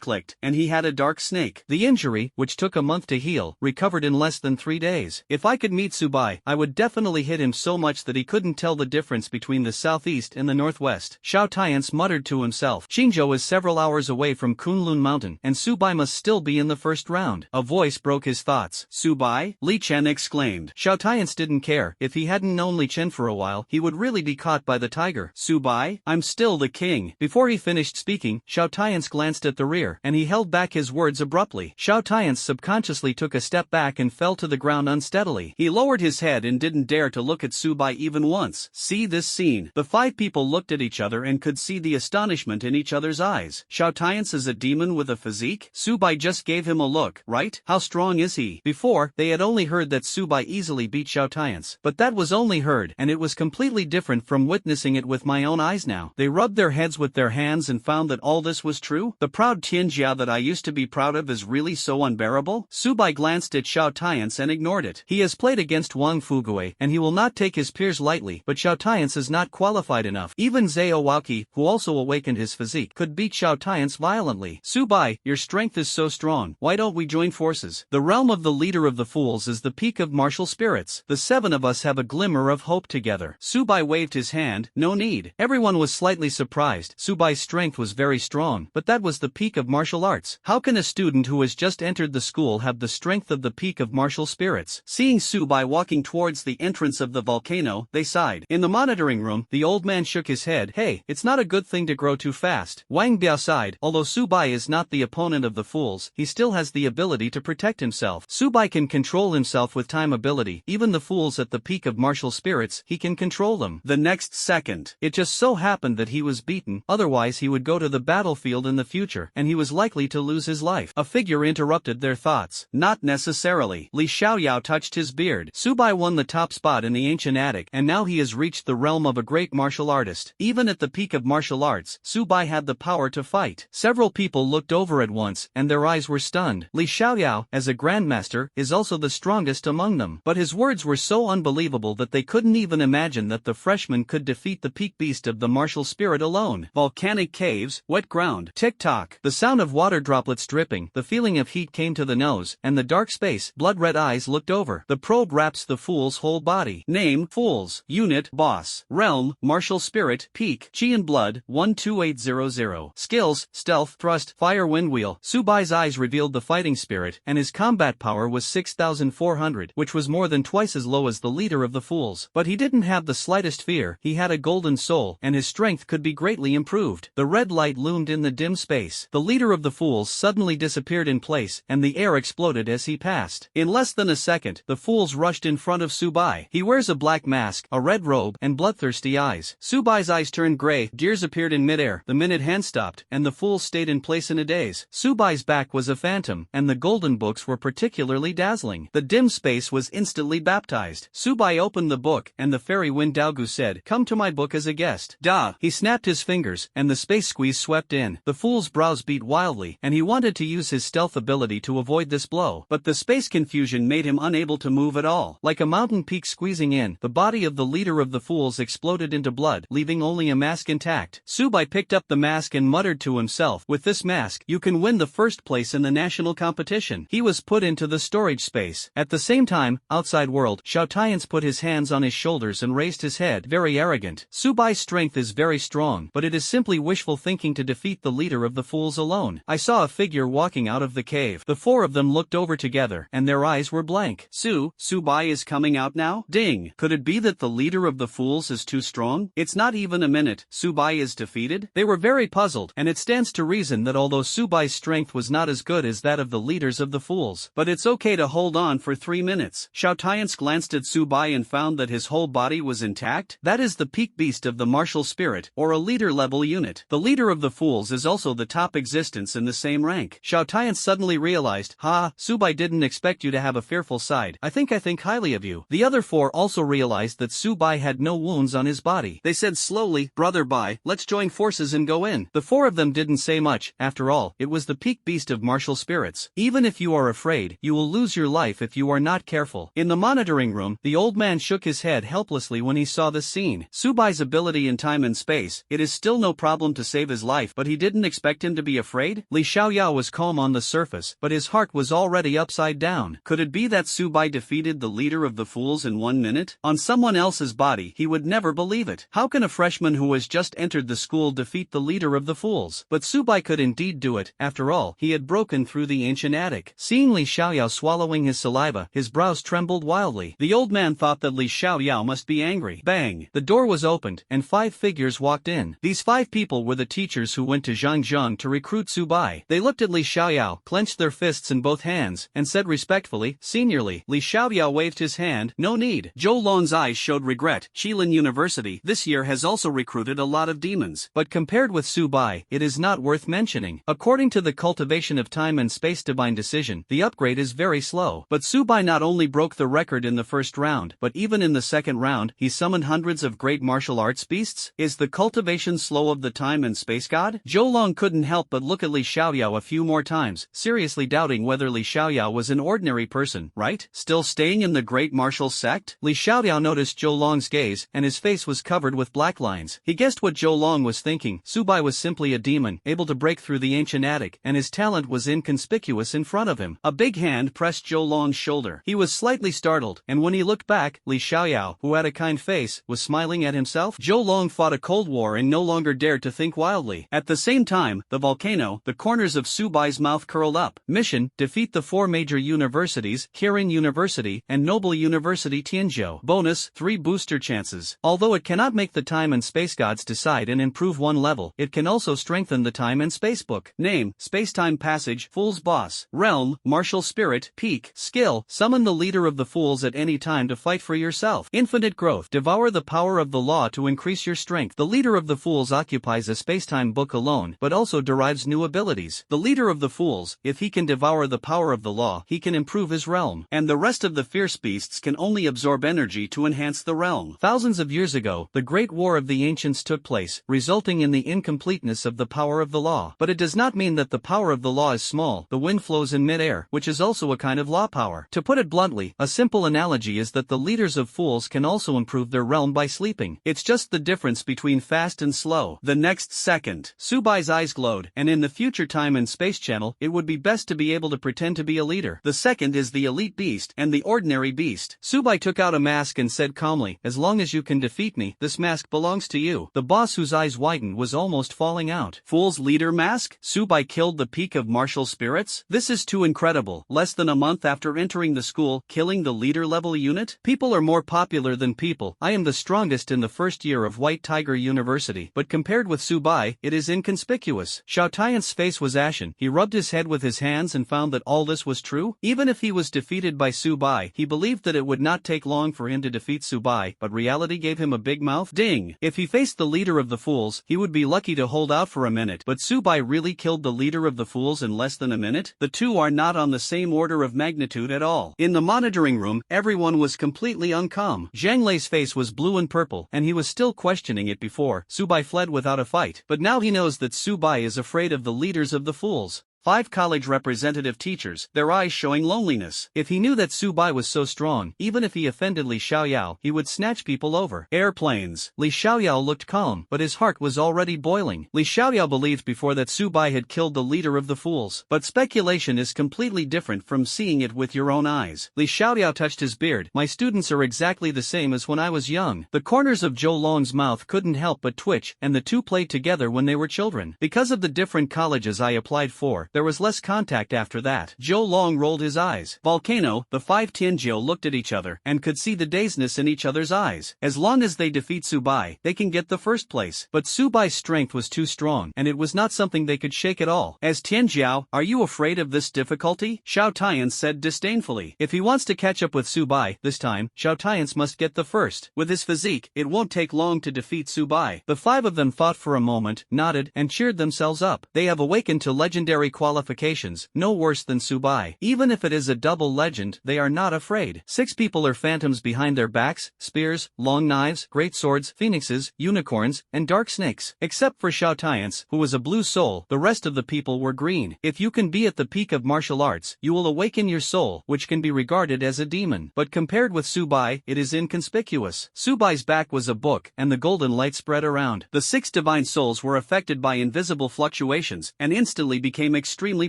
clicked, and he had a dark snake. The injury, which took a month to heal, recovered in less than 3 days. If I could meet Su Bai, I would definitely hit him so much that he couldn't tell the difference between the southeast and the northwest. Xiao Tians muttered to himself. Qingzhou is several hours away from Kunlun Mountain, and Su Bai must still be in the first round. A voice broke his thoughts. Su Bai? Li Chen exclaimed. Xiao Tians didn't care. If he hadn't known Li Chen for a while, he would really be caught by the tiger. Su Bai? I'm still the king. Before he finished speaking, Xiao Tians glanced at the rear, and he held back his words abruptly. Xiao Tians subconsciously took a step back and fell to the ground unsteadily. He lowered his head and didn't dare to look at Su Bai even once. See this scene. The 5 people looked at each other and could see the astonishment in each other's eyes. Xiao Tians is a demon with a physique? Su Bai just gave him a look, right? How strong is he? Before, they had only heard that Su Bai easily beat Xiao Tians. But that was only heard, and it was completely different from witnessing it with my own eyes now. They rubbed their heads with their hands and found that all this was true. The proud Tianjia that I used to be proud of is really so unbearable? Su Bai glanced at Xiao Tians and ignored it. He has played against Wang Fugui, and he will not take his peers lightly, but Xiao Tians is not qualified enough. Even Zhao Waoqi, who also awakened his physique, could beat Xiao Tians violently. Su Bai, your strength is so strong. Why don't we join forces? The realm of the leader of the fools is the peak of martial spirits. The 7 of us have a glimmer of hope together. Su Bai waved his hand. No need. Everyone was slightly surprised. Su Bai's strength was very strong, but that was the peak of martial arts. How can a student who has just entered the school have the strength of the peak of martial spirits? Seeing Su Bai walking towards the entrance of the volcano, they sighed. In the monitoring room, the old man shook his head. Hey, it's not a good thing to grow too fast. Wang Biao sighed. Although Su Bai is not the opponent of the fools, he still has the ability to protect himself. Su Bai can control himself with time ability. Even the fools at the peak of martial spirits, he can control them. The next second, it just so happened that he was beaten, otherwise he would go to the battlefield in the future, and he was likely to lose his life. A figure interrupted their thoughts. Not necessarily. Li Xiaoyao touched his beard. Su Bai won the top spot in the ancient attic, and now he has reached the realm of a great martial artist. Even at the peak of martial arts, Su Bai had the power to fight. Several people looked over at once, and their eyes were stunned. Li Xiaoyao, as a grandmaster, is also the strongest among them. But his words were so unbelievable that they couldn't even imagine that the freshman could defeat the peak beast of the martial spirit alone. Volcanic caves, wet ground, tick-tock. The sound of water droplets dripping, the feeling of heat came to the nose, and the dark space, blood-red eyes looked over. The probe wraps the fool's whole body. Name, fools. Unit, boss. Realm, martial spirit, peak, chi and blood, 12800. Skills, stealth, thrust, fire wind wheel. Su Bai's eyes revealed the fighting spirit, and his combat power was 6,400, which was more than twice as low as the leader of the fools. But he didn't have the slightest fear. He had a golden soul, and his strength could be greatly improved. The red light loomed in the dim space. The leader of the fools suddenly disappeared in place, and the air exploded as he passed. In less than a second, the fools rushed in front of Su Bai. He wears a black mask, a red robe, and bloodthirsty eyes. Su Bai's eyes turned gray, gears appeared in midair, the minute hand stopped, and the fools stayed in place in a daze. Su Bai's back was a phantom, and the golden books were particularly dazzling. The dim space was instantly baptized. Su Bai opened the book, and the fairy wind Daogu said, "Come to my book as a guest." Da! He snapped his fingers, and the space squeeze swept in. The fool's brows beat wildly, and he wanted to use his stealth ability to avoid this blow. But the space confusion made him unable to move at all. Like a mountain peak squeezing in, the body of the leader of the fools exploded into blood, leaving only a mask intact. Su Bai picked up the mask and muttered to himself, "With this mask, you can win the first place in the national competition." He was put into the storage space. At the same time, outside world, Xiao Tians put his hands on his shoulders and raised his head, very arrogant. Su Bai's strength is very strong, but it is simply wishful thinking to defeat the leader of the fools alone. I saw a figure walking out of the cave. The 4 of them looked over together, and their eyes were blank. Su Bai is coming out now? Ding! Could it be that the leader of the fools is too strong? It's not even a minute. Su Bai is defeated? They were very puzzled, and it stands to reason that although Su Bai's strength was not as good as that of the leaders of the fools, but it's okay to hold on for 3 minutes. Xiao Tians glanced at Su Bai and found that his whole body was intact. That is the peak beast of the the martial spirit, or a leader-level unit. The leader of the fools is also the top existence in the same rank. Xiao Tian suddenly realized, Subai didn't expect you to have a fearful side. I think highly of you. The other four also realized that Subai had no wounds on his body. They said slowly, Brother Bai, let's join forces and go in. The four of them didn't say much. After all, it was the peak beast of martial spirits. Even if you are afraid, you will lose your life if you are not careful. In the monitoring room, the old man shook his head helplessly when he saw this scene. Subai's ability in time and space, it is still no problem to save his life, but he didn't expect him to be afraid? Li Xiaoyao was calm on the surface, but his heart was already upside down. Could it be that Subai defeated the leader of the fools in 1 minute? On someone else's body, he would never believe it. How can a freshman who has just entered the school defeat the leader of the fools? But Subai could indeed do it. After all, he had broken through the ancient attic. Seeing Li Xiaoyao swallowing his saliva, his brows trembled wildly. The old man thought that Li Xiaoyao must be angry. Bang! The door was opened, and 5 figures walked in. These 5 people were the teachers who went to Zhangjiang to recruit Subai. They looked at Li Xiaoyao, clenched their fists in both hands, and said respectfully, seniorly. Li Xiaoyao waved his hand, no need. Zhou Lon's eyes showed regret. Qilin University this year has also recruited a lot of demons. But compared with Subai, it is not worth mentioning. According to the cultivation of time and space divine decision, the upgrade is very slow. But Subai not only broke the record in the first round, but even in the second round, he summoned hundreds of great martial arts beasts. Is the cultivation slow of the time and space god? Zhou Long couldn't help but look at Li Xiaoyao a few more times, seriously doubting whether Li Xiaoyao was an ordinary person, right? Still staying in the great martial sect? Li Xiaoyao noticed Zhou Long's gaze, and his face was covered with black lines. He guessed what Zhou Long was thinking. Subai was simply a demon, able to break through the ancient attic, and his talent was inconspicuous in front of him. A big hand pressed Zhou Long's shoulder. He was slightly startled, and when he looked back, Li Xiaoyao, who had a kind face, was smiling at himself. Zhou Long fought a cold war and no longer dared to think wildly. At the same time, the volcano, the corners of Subai's mouth curled up. Mission, defeat the 4 major universities, Kirin University, and Noble University Tianzhou. Bonus, 3 booster chances. Although it cannot make the time and space gods decide and improve 1 level, it can also strengthen the time and space book. Name, Spacetime Passage, Fool's Boss. Realm, Martial Spirit, Peak. Skill, summon the leader of the fools at any time to fight for yourself. Infinite growth, devour the power of the law to increase your strength. The leader of the fools occupies a spacetime book alone, but also derives new abilities. The leader of the fools, if he can devour the power of the law, he can improve his realm. And the rest of the fierce beasts can only absorb energy to enhance the realm. Thousands of years ago, the Great War of the Ancients took place, resulting in the incompleteness of the power of the law. But it does not mean that the power of the law is small. The wind flows in mid-air, which is also a kind of law power. To put it bluntly, a simple analogy is that the leaders of fools can also improve their realm by sleeping. It's just the difference between fast and slow. The next second, Subai's eyes glowed, and in the future time and space channel, it would be best to be able to pretend to be a leader. The second is the elite beast, and the ordinary beast. Subai took out a mask and said calmly, as long as you can defeat me, this mask belongs to you. The boss, whose eyes widened, was almost falling out. Fool's leader mask? Subai killed the peak of martial spirits? This is too incredible. Less than a month after entering the school, killing the leader level unit? People are more popular than people. I am the strongest in the first year of White Tiger University, but compared with Subai, it is inconspicuous. Xiao Tian's face was ashen. He rubbed his head with his hands and found that all this was true. Even if he was defeated by Subai, he believed that it would not take long for him to defeat Subai, but reality gave him a big mouth. Ding! If he faced the leader of the fools, he would be lucky to hold out for a minute, but Subai really killed the leader of the fools in less than a minute? The two are not on the same order of magnitude at all. In the monitoring room, everyone was completely uncalm. Zhang Lei's face was blue and purple, and he was still questioning it before. Subai fled without a fight, but now he knows that Subai is afraid of the leaders of the fools. 5 college representative teachers, their eyes showing loneliness. If he knew that Subai was so strong, even if he offended Li Xiaoyao, he would snatch people over. Airplanes. Li Xiaoyao looked calm, but his heart was already boiling. Li Xiaoyao believed before that Subai had killed the leader of the fools. But speculation is completely different from seeing it with your own eyes. Li Xiaoyao touched his beard. My students are exactly the same as when I was young. The corners of Zhou Long's mouth couldn't help but twitch, and the two played together when they were children. Because of the different colleges I applied for, there was less contact after that. Zhou Long rolled his eyes. Volcano, the 5 Tianjiu looked at each other and could see the dazedness in each other's eyes. As long as they defeat Subai, they can get the first place. But Subai's strength was too strong, and it was not something they could shake at all. As Tianjiao, are you afraid of this difficulty? Xiao Tian said disdainfully. If he wants to catch up with Subai this time, Xiao Tian must get the first. With his physique, it won't take long to defeat Subai. The 5 of them fought for a moment, nodded, and cheered themselves up. They have awakened to legendary qualifications, no worse than Subai. Even if it is a double legend, they are not afraid. 6 people are phantoms behind their backs, spears, long knives, great swords, phoenixes, unicorns, and dark snakes. Except for Xiao Tian's, who was a blue soul, the rest of the people were green. If you can be at the peak of martial arts, you will awaken your soul, which can be regarded as a demon. But compared with Subai, it is inconspicuous. Subai's back was a book, and the golden light spread around. The 6 divine souls were affected by invisible fluctuations, and instantly became extremely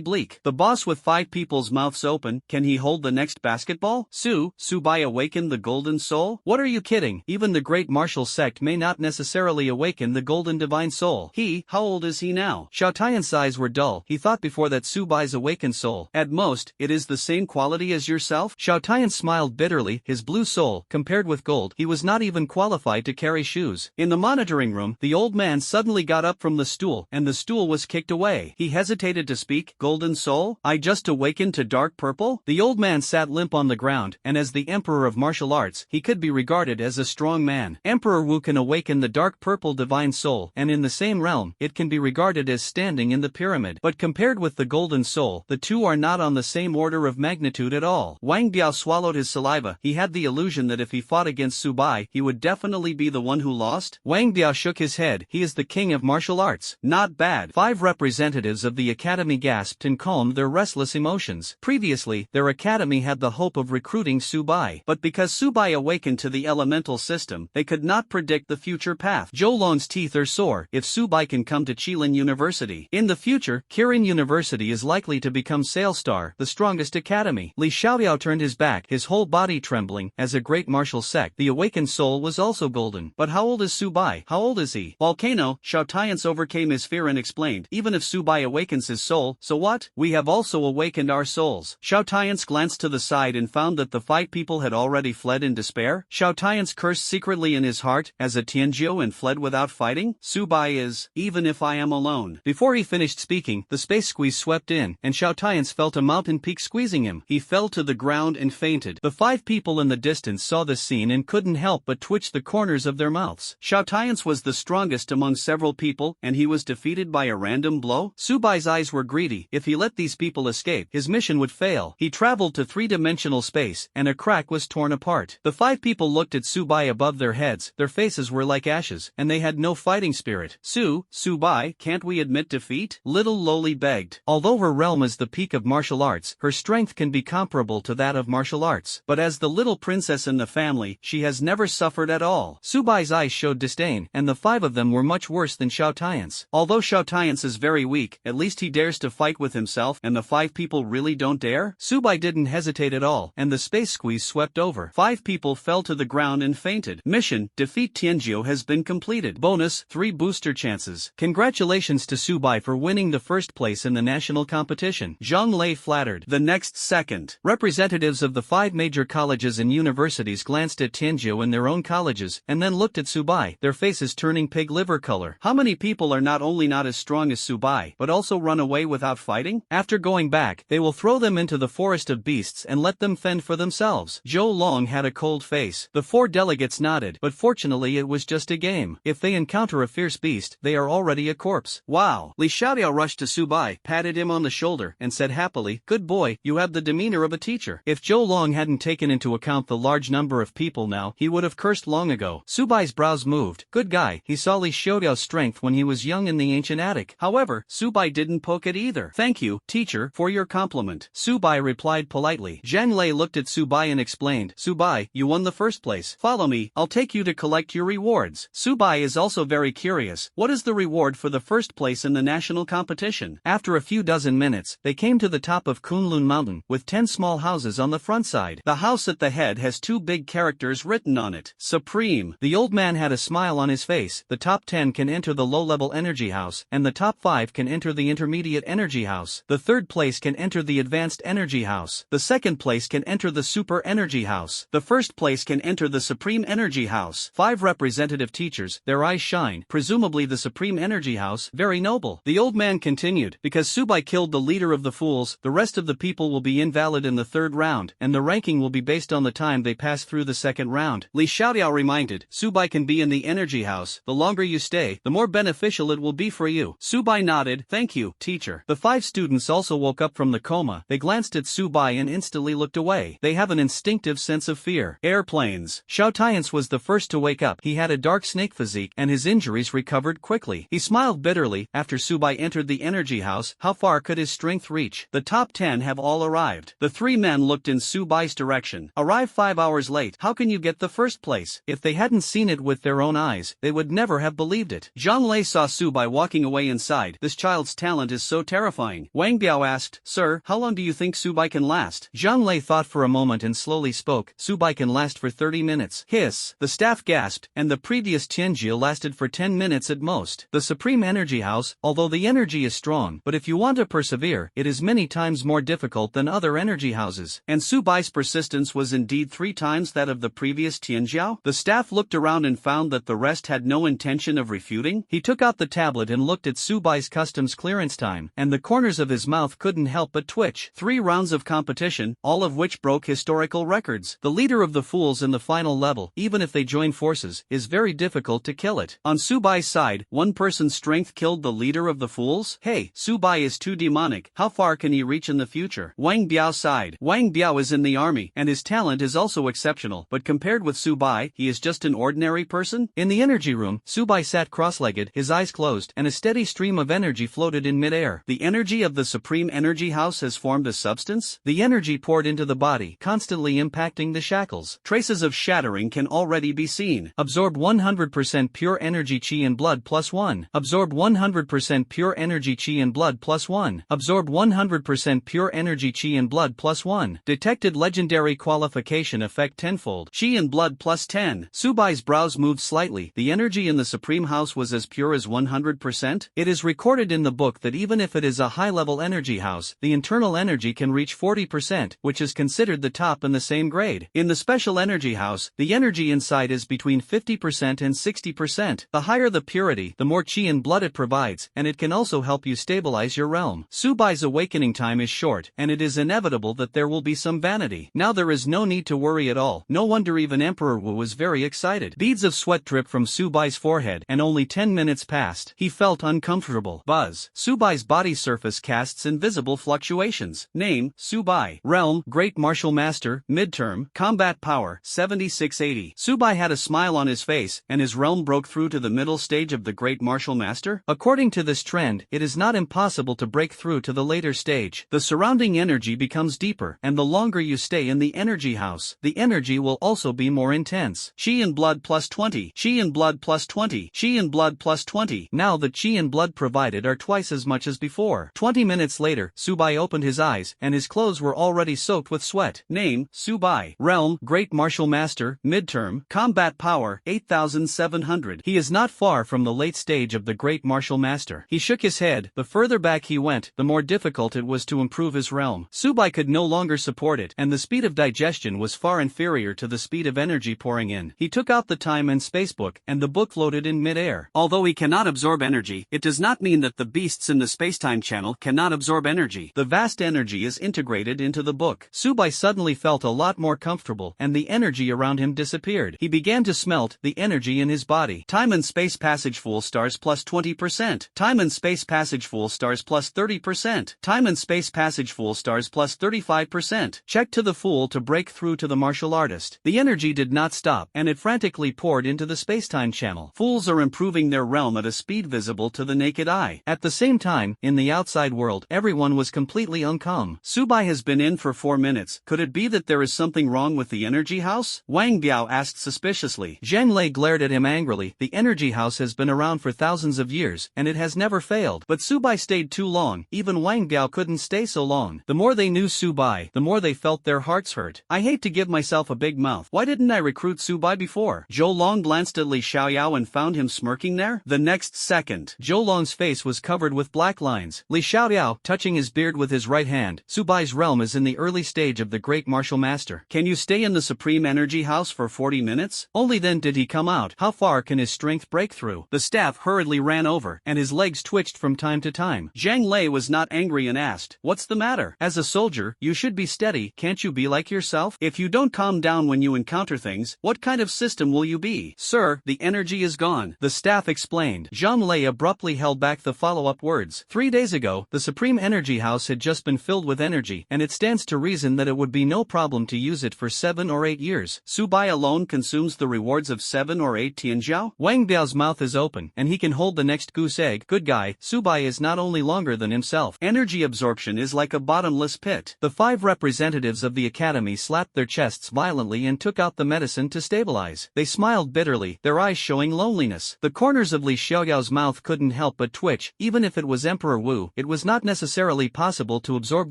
bleak. The boss with 5 people's mouths open, can he hold the next basketball? Subai awakened the golden soul? What are you kidding? Even the great martial sect may not necessarily awaken the golden divine soul. How old is he now? Xiao Tian's eyes were dull. He thought before that Subai's awakened soul, at most, it is the same quality as yourself? Xiao Tian smiled bitterly. His blue soul, compared with gold, he was not even qualified to carry shoes. In the monitoring room, the old man suddenly got up from the stool, and the stool was kicked away. He hesitated to speak. Golden soul? I just awakened to dark purple? The old man sat limp on the ground, and as the emperor of martial arts, he could be regarded as a strong man. Emperor Wu can awaken the dark purple divine soul, and in the same realm, it can be regarded as standing in the pyramid. But compared with the golden soul, the two are not on the same order of magnitude at all. Wang Biao swallowed his saliva. He had the illusion that if he fought against Subai, he would definitely be the one who lost. Wang Biao shook his head. He is the king of martial arts. Not bad. 5 representatives of the academy gasped and calmed their restless emotions. Previously, their academy had the hope of recruiting Subai, but because Subai awakened to the elemental system, they could not predict the future path. Zhou Long's teeth are sore. If Subai can come to Qilin University, in the future, Kirin University is likely to become Sailstar, the strongest academy. Li Xiaoyao turned his back, his whole body trembling. As a great martial sect, the awakened soul was also golden. But how old is Subai? How old is he? Volcano, Xiao Tian's overcame his fear and explained. Even if Subai awakens his soul, so what? We have also awakened our souls. Xiao Tian's glanced to the side and found that the 5 people had already fled in despair. Xiao Tian's cursed secretly in his heart, as a Tianjiu, and fled without fighting. Subai is, even if I am alone. Before he finished speaking, the space squeeze swept in, and Xiao Tian's felt a mountain peak squeezing him. He fell to the ground and fainted. The 5 people in the distance saw this scene and couldn't help but twitch the corners of their mouths. Xiao Tian's was the strongest among several people, and he was defeated by a random blow? Subai's eyes were greedy. If he let these people escape, his mission would fail. He traveled to 3-dimensional space, and a crack was torn apart. The 5 people looked at Subai above their heads. Their faces were like ashes, and they had no fighting spirit. Subai, can't we admit defeat? Little Loli begged. Although her realm is the peak of martial arts, her strength can be comparable to that of martial arts. But as the little princess in the family, she has never suffered at all. Subai's eyes showed disdain, and the 5 of them were much worse than Xiao Tian's. Although Xiao Tian's is very weak, at least he dares to fight with himself, and the 5 people really don't dare? Subai didn't hesitate at all, and the space squeeze swept over. 5 people fell to the ground and fainted. Mission, defeat Tianjiu has been completed. Bonus, 3 booster chances. Congratulations to Subai for winning the first place in the national competition. Zhang Lei flattered. The next second, representatives of the 5 major colleges and universities glanced at Tianjiu and their own colleges, and then looked at Subai, their faces turning pig liver color. How many people are not only not as strong as Subai, but also run away without fighting? After going back, they will throw them into the forest of beasts and let them fend for themselves. Zhou Long had a cold face. The 4 delegates nodded, but fortunately it was just a game. If they encounter a fierce beast, they are already a corpse. Wow! Li Xiaoyao rushed to Subai, patted him on the shoulder, and said happily, "Good boy, you have the demeanor of a teacher." If Zhou Long hadn't taken into account the large number of people now, he would have cursed long ago. Subai's brows moved. Good guy, he saw Li Xiaoyao's strength when he was young in the ancient attic. However, Subai didn't poke it either. Thank you, teacher, for your compliment. Subai replied politely. Zhang Lei looked at Subai and explained, Subai, you won the first place. Follow me, I'll take you to collect your rewards. Subai is also very curious. What is the reward for the first place in the national competition? After a few dozen minutes, they came to the top of Kunlun Mountain, with 10 small houses on the front side. The house at the head has 2 big characters written on it. Supreme. The old man had a smile on his face. The top 10 can enter the low-level energy house, and the top 5 can enter the intermediate energy house. The third place can enter the advanced energy house. The second place can enter the super energy house. The first place can enter the supreme energy house. 5 representative teachers, their eyes shine, presumably the supreme energy house, very noble. The old man continued, because Subai killed the leader of the fools, the rest of the people will be invalid in the third round, and the ranking will be based on the time they pass through the second round. Li Xiaoyao reminded, Subai can be in the energy house. The longer you stay, the more beneficial it will be for you. Subai nodded, thank you, teacher. The 5 students also woke up from the coma. They glanced at Subai and instantly looked away. They have an instinctive sense of fear. Airplanes. Xiao Tiance was the first to wake up. He had a dark snake physique and his injuries recovered quickly. He smiled bitterly. After Subai entered the energy house, how far could his strength reach? The top 10 have all arrived. The 3 men looked in Subai's direction. Arrive 5 hours late. How can you get the first place? If they hadn't seen it with their own eyes, they would never have believed it. Zhang Lei saw Subai walking away inside. This child's talent is so terrifying. Wang Biao asked, Sir, how long do you think Subai can last? Zhang Lei thought for a moment and slowly spoke, Subai can last for 30 minutes. Hiss. The staff gasped, and the previous Tianjia lasted for 10 minutes at most. The Supreme Energy House, although the energy is strong, but if you want to persevere, it is many times more difficult than other energy houses. And Subai's persistence was indeed 3 times that of the previous Tianjiao. The staff looked around and found that the rest had no intention of refuting. He took out the tablet and looked at Subai's customs clearance time, and the corners of his mouth couldn't help but twitch. 3 rounds of competition, all of which broke historical records. The leader of the fools in the final level, even if they join forces, is very difficult to kill it. On Subai's side, 1 person's strength killed the leader of the fools? Hey, Subai is too demonic. How far can he reach in the future? Wang Biao sighed. Wang Biao is in the army, and his talent is also exceptional, but compared with Subai, he is just an ordinary person? In the energy room, Subai sat cross-legged, his eyes closed, and a steady stream of energy floated in midair. The energy of the Supreme Energy House has formed a substance? The energy poured into the body, constantly impacting the shackles. Traces of shattering can already be seen. Absorb 100% pure energy chi in blood +1. Absorb 100% pure energy chi in blood +1. Absorb 100% pure energy chi in blood +1. Detected legendary qualification effect tenfold. Chi in blood +10. Subai's brows moved slightly. The energy in the Supreme House was as pure as 100%? It is recorded in the book that even if it is a high-level energy house, the internal energy can reach 40%, which is considered the top in the same grade. In the special energy house, the energy inside is between 50% and 60%. The higher the purity, the more chi and blood it provides, and it can also help you stabilize your realm. Subai's awakening time is short, and it is inevitable that there will be some vanity. Now there is no need to worry at all. No wonder even Emperor Wu was very excited. Beads of sweat dripped from Subai's forehead, and only 10 minutes passed. He felt uncomfortable. Buzz. Subai's body surface casts invisible fluctuations. Name, Subai. Realm, Great Martial Master, Midterm, Combat Power, 7680. Subai had a smile on his face, and his realm broke through to the middle stage of the Great Martial Master. According to this trend, it is not impossible to break through to the later stage. The surrounding energy becomes deeper, and the longer you stay in the energy house, the energy will also be more intense. Chi in blood +20. Chi in blood +20. Chi in blood +20. Now the chi and blood provided are twice as much as before. 20 minutes later, Subai opened his eyes, and his clothes were already soaked with sweat. Name, Subai. Realm, Great Martial Master, Midterm, Combat Power, 8700. He is not far from the late stage of the Great Martial Master. He shook his head. The further back he went, the more difficult it was to improve his realm. Subai could no longer support it, and the speed of digestion was far inferior to the speed of energy pouring in. He took out the time and space book, and the book floated in midair. Although he cannot absorb energy, it does not mean that the beasts in the space-time channel cannot absorb energy. The vast energy is integrated into the book. Subai suddenly felt a lot more comfortable, and the energy around him disappeared. He began to smelt the energy in his body. Time and space passage full stars +20%. Time and space passage full stars +30%. Time and space passage full stars +35%. Check to the fool to break through to the martial artist. The energy did not stop, and it frantically poured into the space-time channel. Fools are improving their realm at a speed visible to the naked eye. At the same time, in the outside world, everyone was completely uncalm. Subai has been in for 4 minutes. Could it be that there is something wrong with the energy house? Wang Biao asked suspiciously. Zhang Lei glared at him angrily. The energy house has been around for thousands of years, and it has never failed. But Subai stayed too long. Even Wang Biao couldn't stay so long. The more they knew Subai, the more they felt their hearts hurt. I hate to give myself a big mouth. Why didn't I recruit Subai before? Zhou Long glanced at Li Xiaoyao and found him smirking there. The next second, Zhou Long's face was covered with black lines. lines. Li Xiaoyao, touching his beard with his right hand, Subai's realm is in the early stage of the great martial master. Can you stay in the Supreme Energy House for 40 minutes? Only then did he come out. How far can his strength break through? The staff hurriedly ran over, and his legs twitched from time to time. Zhang Lei was not angry and asked, "What's the matter? As a soldier, you should be steady, can't you be like yourself? If you don't calm down when you encounter things, what kind of system will you be?" "Sir, the energy is gone," the staff explained. Zhang Lei abruptly held back the follow-up words. 3 days ago, the Supreme Energy House had just been filled with energy, and it stands to reason that it would be no problem to use it for 7 or 8 years. Subai alone consumes the rewards of 7 or 8 tianjiao? Wang Biao's mouth is open, and he can hold the next goose egg. Good guy, Subai is not only longer than himself. Energy absorption is like a bottomless pit. The 5 representatives of the academy slapped their chests violently and took out the medicine to stabilize. They smiled bitterly, their eyes showing loneliness. The corners of Li Xiaoyao's mouth couldn't help but twitch. Even if it was Emperor Wu, it was not necessarily possible to absorb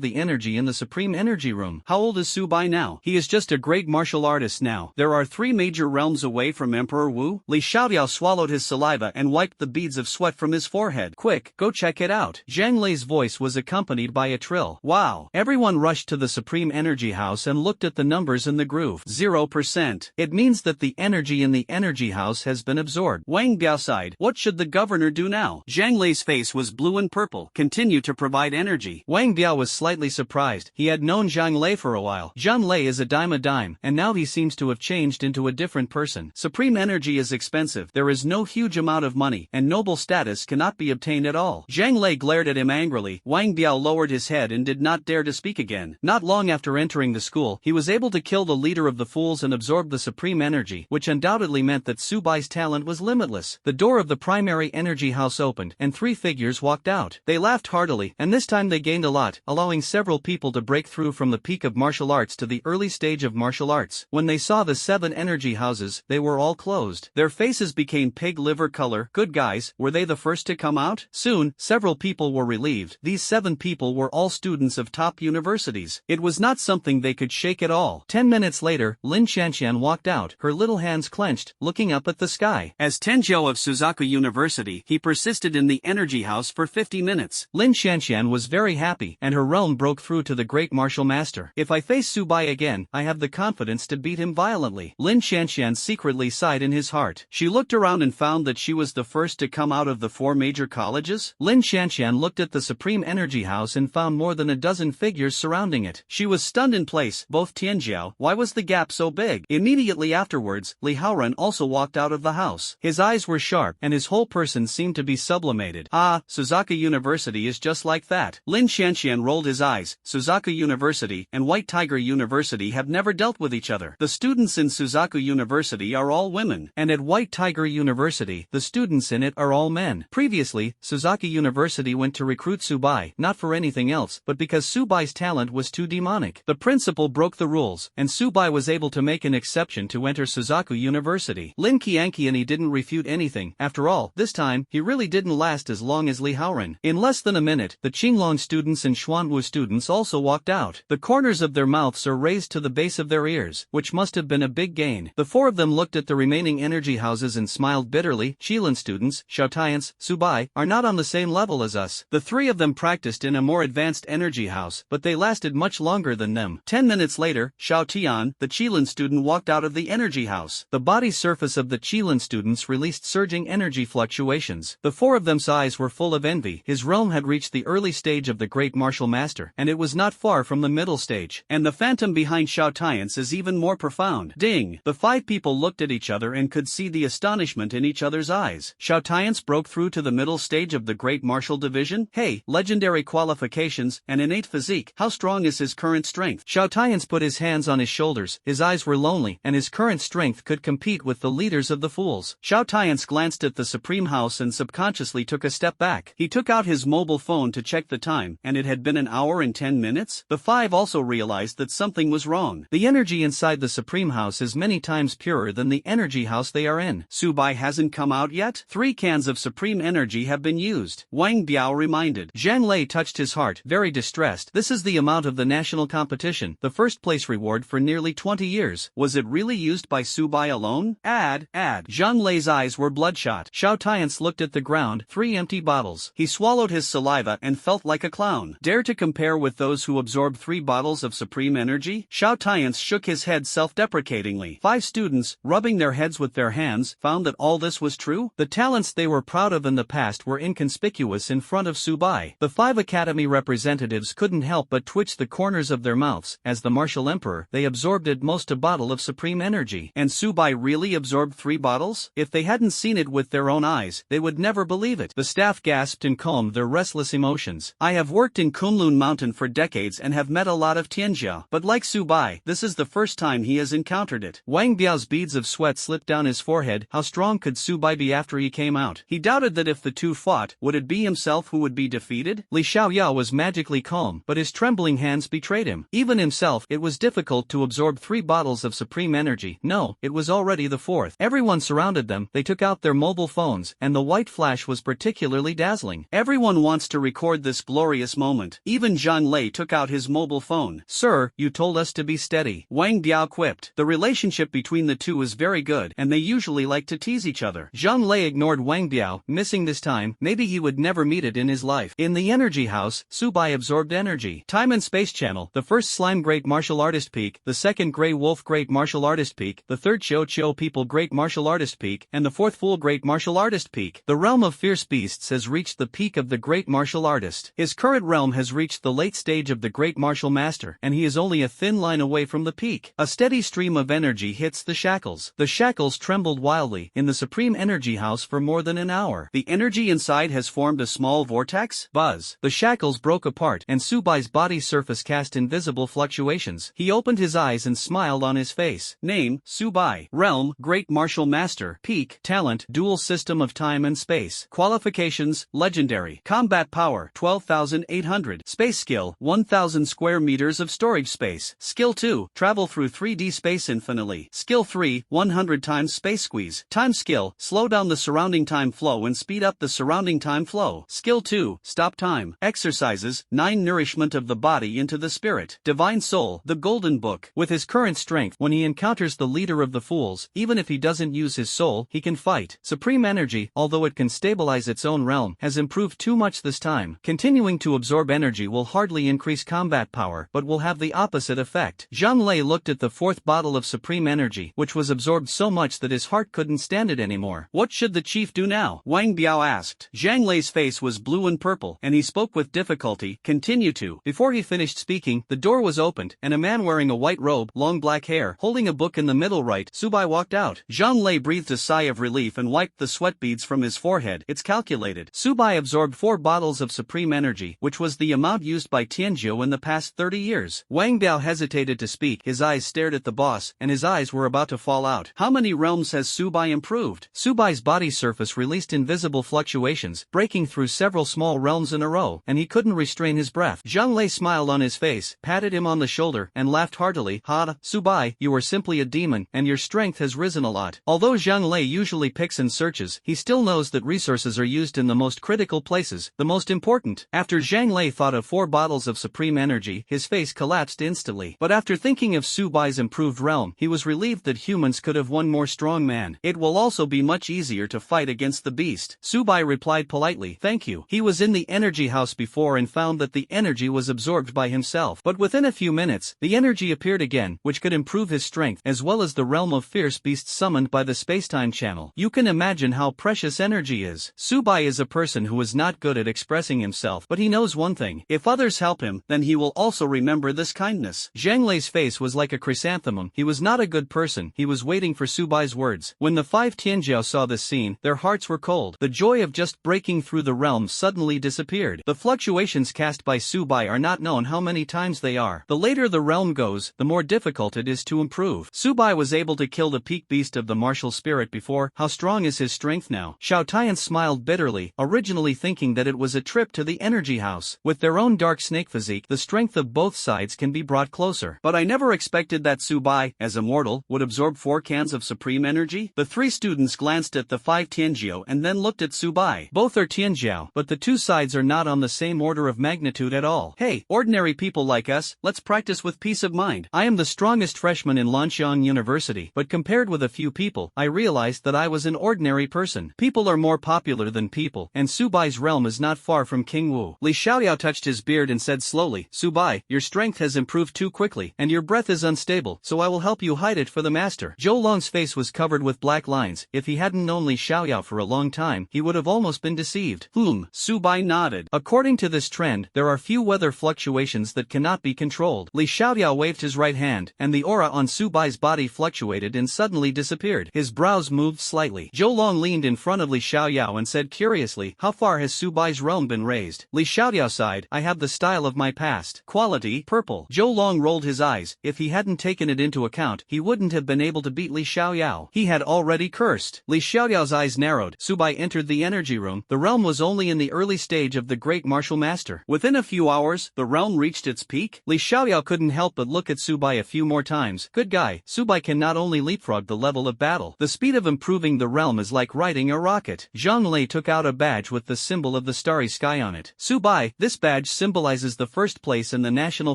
the energy in the Supreme Energy Room. How old is Subai now? He is just a great martial artist now. There are 3 major realms away from Emperor Wu. Li Xiaoyao swallowed his saliva and wiped the beads of sweat from his forehead. Quick, go check it out. Zhang Lei's voice was accompanied by a trill. Wow. Everyone rushed to the Supreme Energy House and looked at the numbers in the groove. 0%. It means that the energy in the Energy House has been absorbed. Wang Biao sighed. What should the governor do now? Zhang Lei's face was blue and purple. Continue to provide energy. Wang Biao was slightly surprised. He had known Zhang Lei for a while. Zhang Lei is a dime, and now he seems to have changed into a different person. Supreme energy is expensive. There is no huge amount of money, and noble status cannot be obtained at all. Zhang Lei glared at him angrily. Wang Biao lowered his head and did not dare to speak again. Not long after entering the school, he was able to kill the leader of the fools and absorb the supreme energy, which undoubtedly meant that Subai's talent was limitless. The door of the primary energy house opened, and 3 figures walked out. They laughed heartily, and this time they gained a lot, allowing several people to break through from the peak of martial arts to the early stage of martial arts. When they saw the 7 energy houses, they were all closed. Their faces became pig liver color. Good guys, were they the first to come out? Soon, several people were relieved. These 7 people were all students of top universities. It was not something they could shake at all. 10 minutes later, Lin Xianxian walked out, her little hands clenched, looking up at the sky. As Tenjiao of Suzaku University, he persisted in the energy house for 50 minutes. Lin Xianxian was very happy, and her realm broke through to the great martial master. If I face Subai again, I have the confidence to beat him violently. Lin Xianxian secretly sighed in his heart. She looked around and found that she was the first to come out of the 4 major colleges. Lin Xianxian looked at the Supreme Energy House and found more than a dozen figures surrounding it. She was stunned in place. Both Tianjiao, why was the gap so big? Immediately afterwards, Li Haoran also walked out of the house. His eyes were sharp, and his whole person seemed to be sublimated. Ah, Suzaku University is just like that. Lin Xianxian rolled his eyes. Suzaku University and White Tiger University have never dealt with each other. The students in Suzaku University are all women, and at White Tiger University, the students in it are all men. Previously, Suzaku University went to recruit Subai, not for anything else, but because Subai's talent was too demonic. The principal broke the rules, and Subai was able to make an exception to enter Suzaku University. Lin Qianqian didn't refute anything. After all, this time, he really didn't last as long as Li Haoran. In less than a minute, the Qinglong students and Xuanwu students also walked out. The corners of their mouths are raised to the base of their ears, which must have been a big gain. The 4 of them looked at the remaining energy houses and smiled bitterly. Qilin students, Xiaotians, Subai, are not on the same level as us. The 3 of them practiced in a more advanced energy house, but they lasted much longer than them. 10 minutes later, Xiao Tian, the Qilin student, walked out of the energy house. The body surface of the Qilin students released surging energy fluctuations. The 4 of them's eyes were full of envy. His realm had reached the early stage of the great martial master, and it was not far from the middle stage. And the phantom behind Xiao Tian's is even more profound. Ding! The 5 people looked at each other and could see the astonishment in each other's eyes. Xiao Tian's broke through to the middle stage of the great martial division? Hey, legendary qualifications, an innate physique. How strong is his current strength? Xiao Tian's put his hands on his shoulders. His eyes were lonely, and his current strength could compete with the leaders of the fools. Xiao Tian's glanced at the Supreme House and subconsciously took a step back. He took out his mobile phone to check the time, and it had been an hour and 10 minutes. The 5 also realized that something was wrong. The energy inside the Supreme House is many times purer than the energy house they are in. Subai hasn't come out yet? 3 cans of Supreme Energy have been used, Wang Biao reminded. Zhang Lei touched his heart, very distressed. This is the amount of the national competition, the first place reward for nearly 20 years. Was it really used by Subai alone? Zhang Lei's eyes were bloodshot. Xiao Tian's looked at the ground, 3 empty bottles. He swallowed swallowed his saliva and felt like a clown. Dare to compare with those who absorbed 3 bottles of supreme energy? Xiao Tian's shook his head self-deprecatingly. 5 students, rubbing their heads with their hands, found that all this was true. The talents they were proud of in the past were inconspicuous in front of Subai. The 5 academy representatives couldn't help but twitch the corners of their mouths. As the martial emperor, they absorbed at most a bottle of supreme energy. And Subai really absorbed 3 bottles? If they hadn't seen it with their own eyes, they would never believe it. The staff gasped and calmed their restless emotions. I have worked in Kunlun Mountain for decades and have met a lot of Tianjia, but like Subai, this is the first time he has encountered it. Wang Biao's beads of sweat slipped down his forehead. How strong could Subai be after he came out? He doubted that if the two fought, would it be himself who would be defeated? Li Xiaoyao was magically calm, but his trembling hands betrayed him. Even himself, it was difficult to absorb 3 bottles of supreme energy. No, it was already the 4th. Everyone surrounded them. They took out their mobile phones, and the white flash was particularly dazzling. Everyone wants to record this glorious moment. Even Zhang Lei took out his mobile phone. Sir, you told us to be steady, Wang Biao quipped. The relationship between the two is very good, and they usually like to tease each other. Zhang Lei ignored Wang Biao, missing this time. Maybe he would never meet it in his life. In the energy house, Subai absorbed energy. Time and Space Channel. The first Slime Great Martial Artist Peak, the second Grey Wolf Great Martial Artist Peak, the third Xiao People Great Martial Artist Peak, and the fourth Fool Great Martial Artist Peak. The realm of fierce beasts has reached the peak of the Great Martial Artist. His current realm has reached the late stage of the Great Martial Master, and he is only a thin line away from the peak. A steady stream of energy hits the shackles. The shackles trembled wildly in the Supreme Energy House for more than an hour. The energy inside has formed a small vortex. Buzz. The shackles broke apart, and Subai's body surface cast invisible fluctuations. He opened his eyes and smiled on his face. Name, Subai. Realm, Great Martial Master. Peak, Talent, Dual System of Time and Space. Qualifications, Legendary. Combat Power, 12,800. Space Skill, 1,000 square meters of storage space. Skill 2, Travel through 3D space infinitely. Skill 3, 100 times Space Squeeze. Time Skill, Slow down the surrounding time flow and speed up the surrounding time flow. Skill 2, Stop Time. Exercises, 9 Nourishment of the body into the spirit. Divine Soul, the Golden Book. With his current strength, when he encounters the leader of the fools, even if he doesn't use his soul, he can fight. Supreme Energy, although it can stabilize its own realm, has improved too much this time. Continuing to absorb energy will hardly increase combat power, but will have the opposite effect. Zhang Lei looked at the 4th bottle of supreme energy, which was absorbed so much that his heart couldn't stand it anymore. What should the chief do now? Wang Biao asked. Zhang Lei's face was blue and purple, and he spoke with difficulty. Continue to. Before he finished speaking, the door was opened, and a man wearing a white robe, long black hair, holding a book in the middle right, Subai walked out. Zhang Lei breathed a sigh of relief and wiped the sweat beads from his forehead. It's calculated. Subai absorbed 4 bottles of supreme energy, which was the amount used by Tianzhou in the past 30 years. Wang Biao hesitated to speak. His eyes stared at the boss, and his eyes were about to fall out. How many realms has Subai improved? Subai's body surface released invisible fluctuations, breaking through several small realms in a row, and he couldn't restrain his breath. Zhang Lei smiled on his face, patted him on the shoulder, and laughed heartily. Ha, Subai, you are simply a demon, and your strength has risen a lot. Although Zhang Lei usually picks and searches, he still knows that resources are used in the most critical places, the most important. After Zhang Lei thought of 4 bottles of supreme energy, his face collapsed instantly. But after thinking of Subai's improved realm, he was relieved that humans could have one more strong man. It will also be much easier to fight against the beast. Subai replied politely, thank you. He was in the energy house before and found that the energy was absorbed by himself. But within a few minutes, the energy appeared again, which could improve his strength, as well as the realm of fierce beasts summoned by the spacetime channel. You can imagine how precious energy is. Subai is a person who is not good at expressing himself, but he knows one thing. If others help him, then he will also remember this kindness. Zhang Lei's face was like a chrysanthemum. He was not a good person. He was waiting for Subai's words. When the 5 Tianjiao saw this scene, their hearts were cold. The joy of just breaking through the realm suddenly disappeared. The fluctuations cast by Subai are not known how many times they are. The later the realm goes, the more difficult it is to improve. Subai was able to kill the peak beast of the martial spirit before. How strong is his strength now? Xiao Tian smiled bitterly, originally thinking that it was a trip to the energy house. With their own dark snake physique, the strength of both sides can be brought closer. But I never expected that Subai, as a mortal, would absorb 4 cans of supreme energy. The 3 students glanced at the 5 Tianjiao and then looked at Subai. Both are Tianjiao, but the 2 sides are not on the same order of magnitude at all. Hey, ordinary people like us, let's practice with peace of mind. I am the strongest freshman in Lanxiang University, but compared with a few people, I realized that I was an ordinary person. People are more popular than people, and Subai's realm is not far from King Wu. Li Xiaoyao touched his beard and said slowly, Subai, your strength has improved too quickly, and your breath is unstable, so I will help you hide it for the master. Zhou Long's face was covered with black lines. If he hadn't known Li Xiaoyao for a long time, he would have almost been deceived. Subai nodded. According to this trend, there are few weather fluctuations that cannot be controlled. Li Xiaoyao waved his right hand, and the aura on Subai's body fluctuated and suddenly disappeared. His brows moved slightly. Zhou Long leaned in front of Li Xiaoyao and said curiously, how far has Subai's realm been raised? Li Xiaoyao sighed, I have the style of my past. Quality, purple. Zhou Long rolled his eyes. If he hadn't taken it into account, he wouldn't have been able to beat Li Xiaoyao. He had already cursed. Li Xiaoyao's eyes narrowed. Subai entered the energy room. The realm was only in the early stage of the great martial master. Within a few hours, the realm reached its peak. Li Xiaoyao couldn't help but look at Subai a few more times. Good guy. Subai can not only leapfrog the level of battle. The speed of improving the realm is like riding a rocket. Zhang Lei took out a badge with the symbol of the starry sky on it. Subai, this badge symbolizes the first place in the national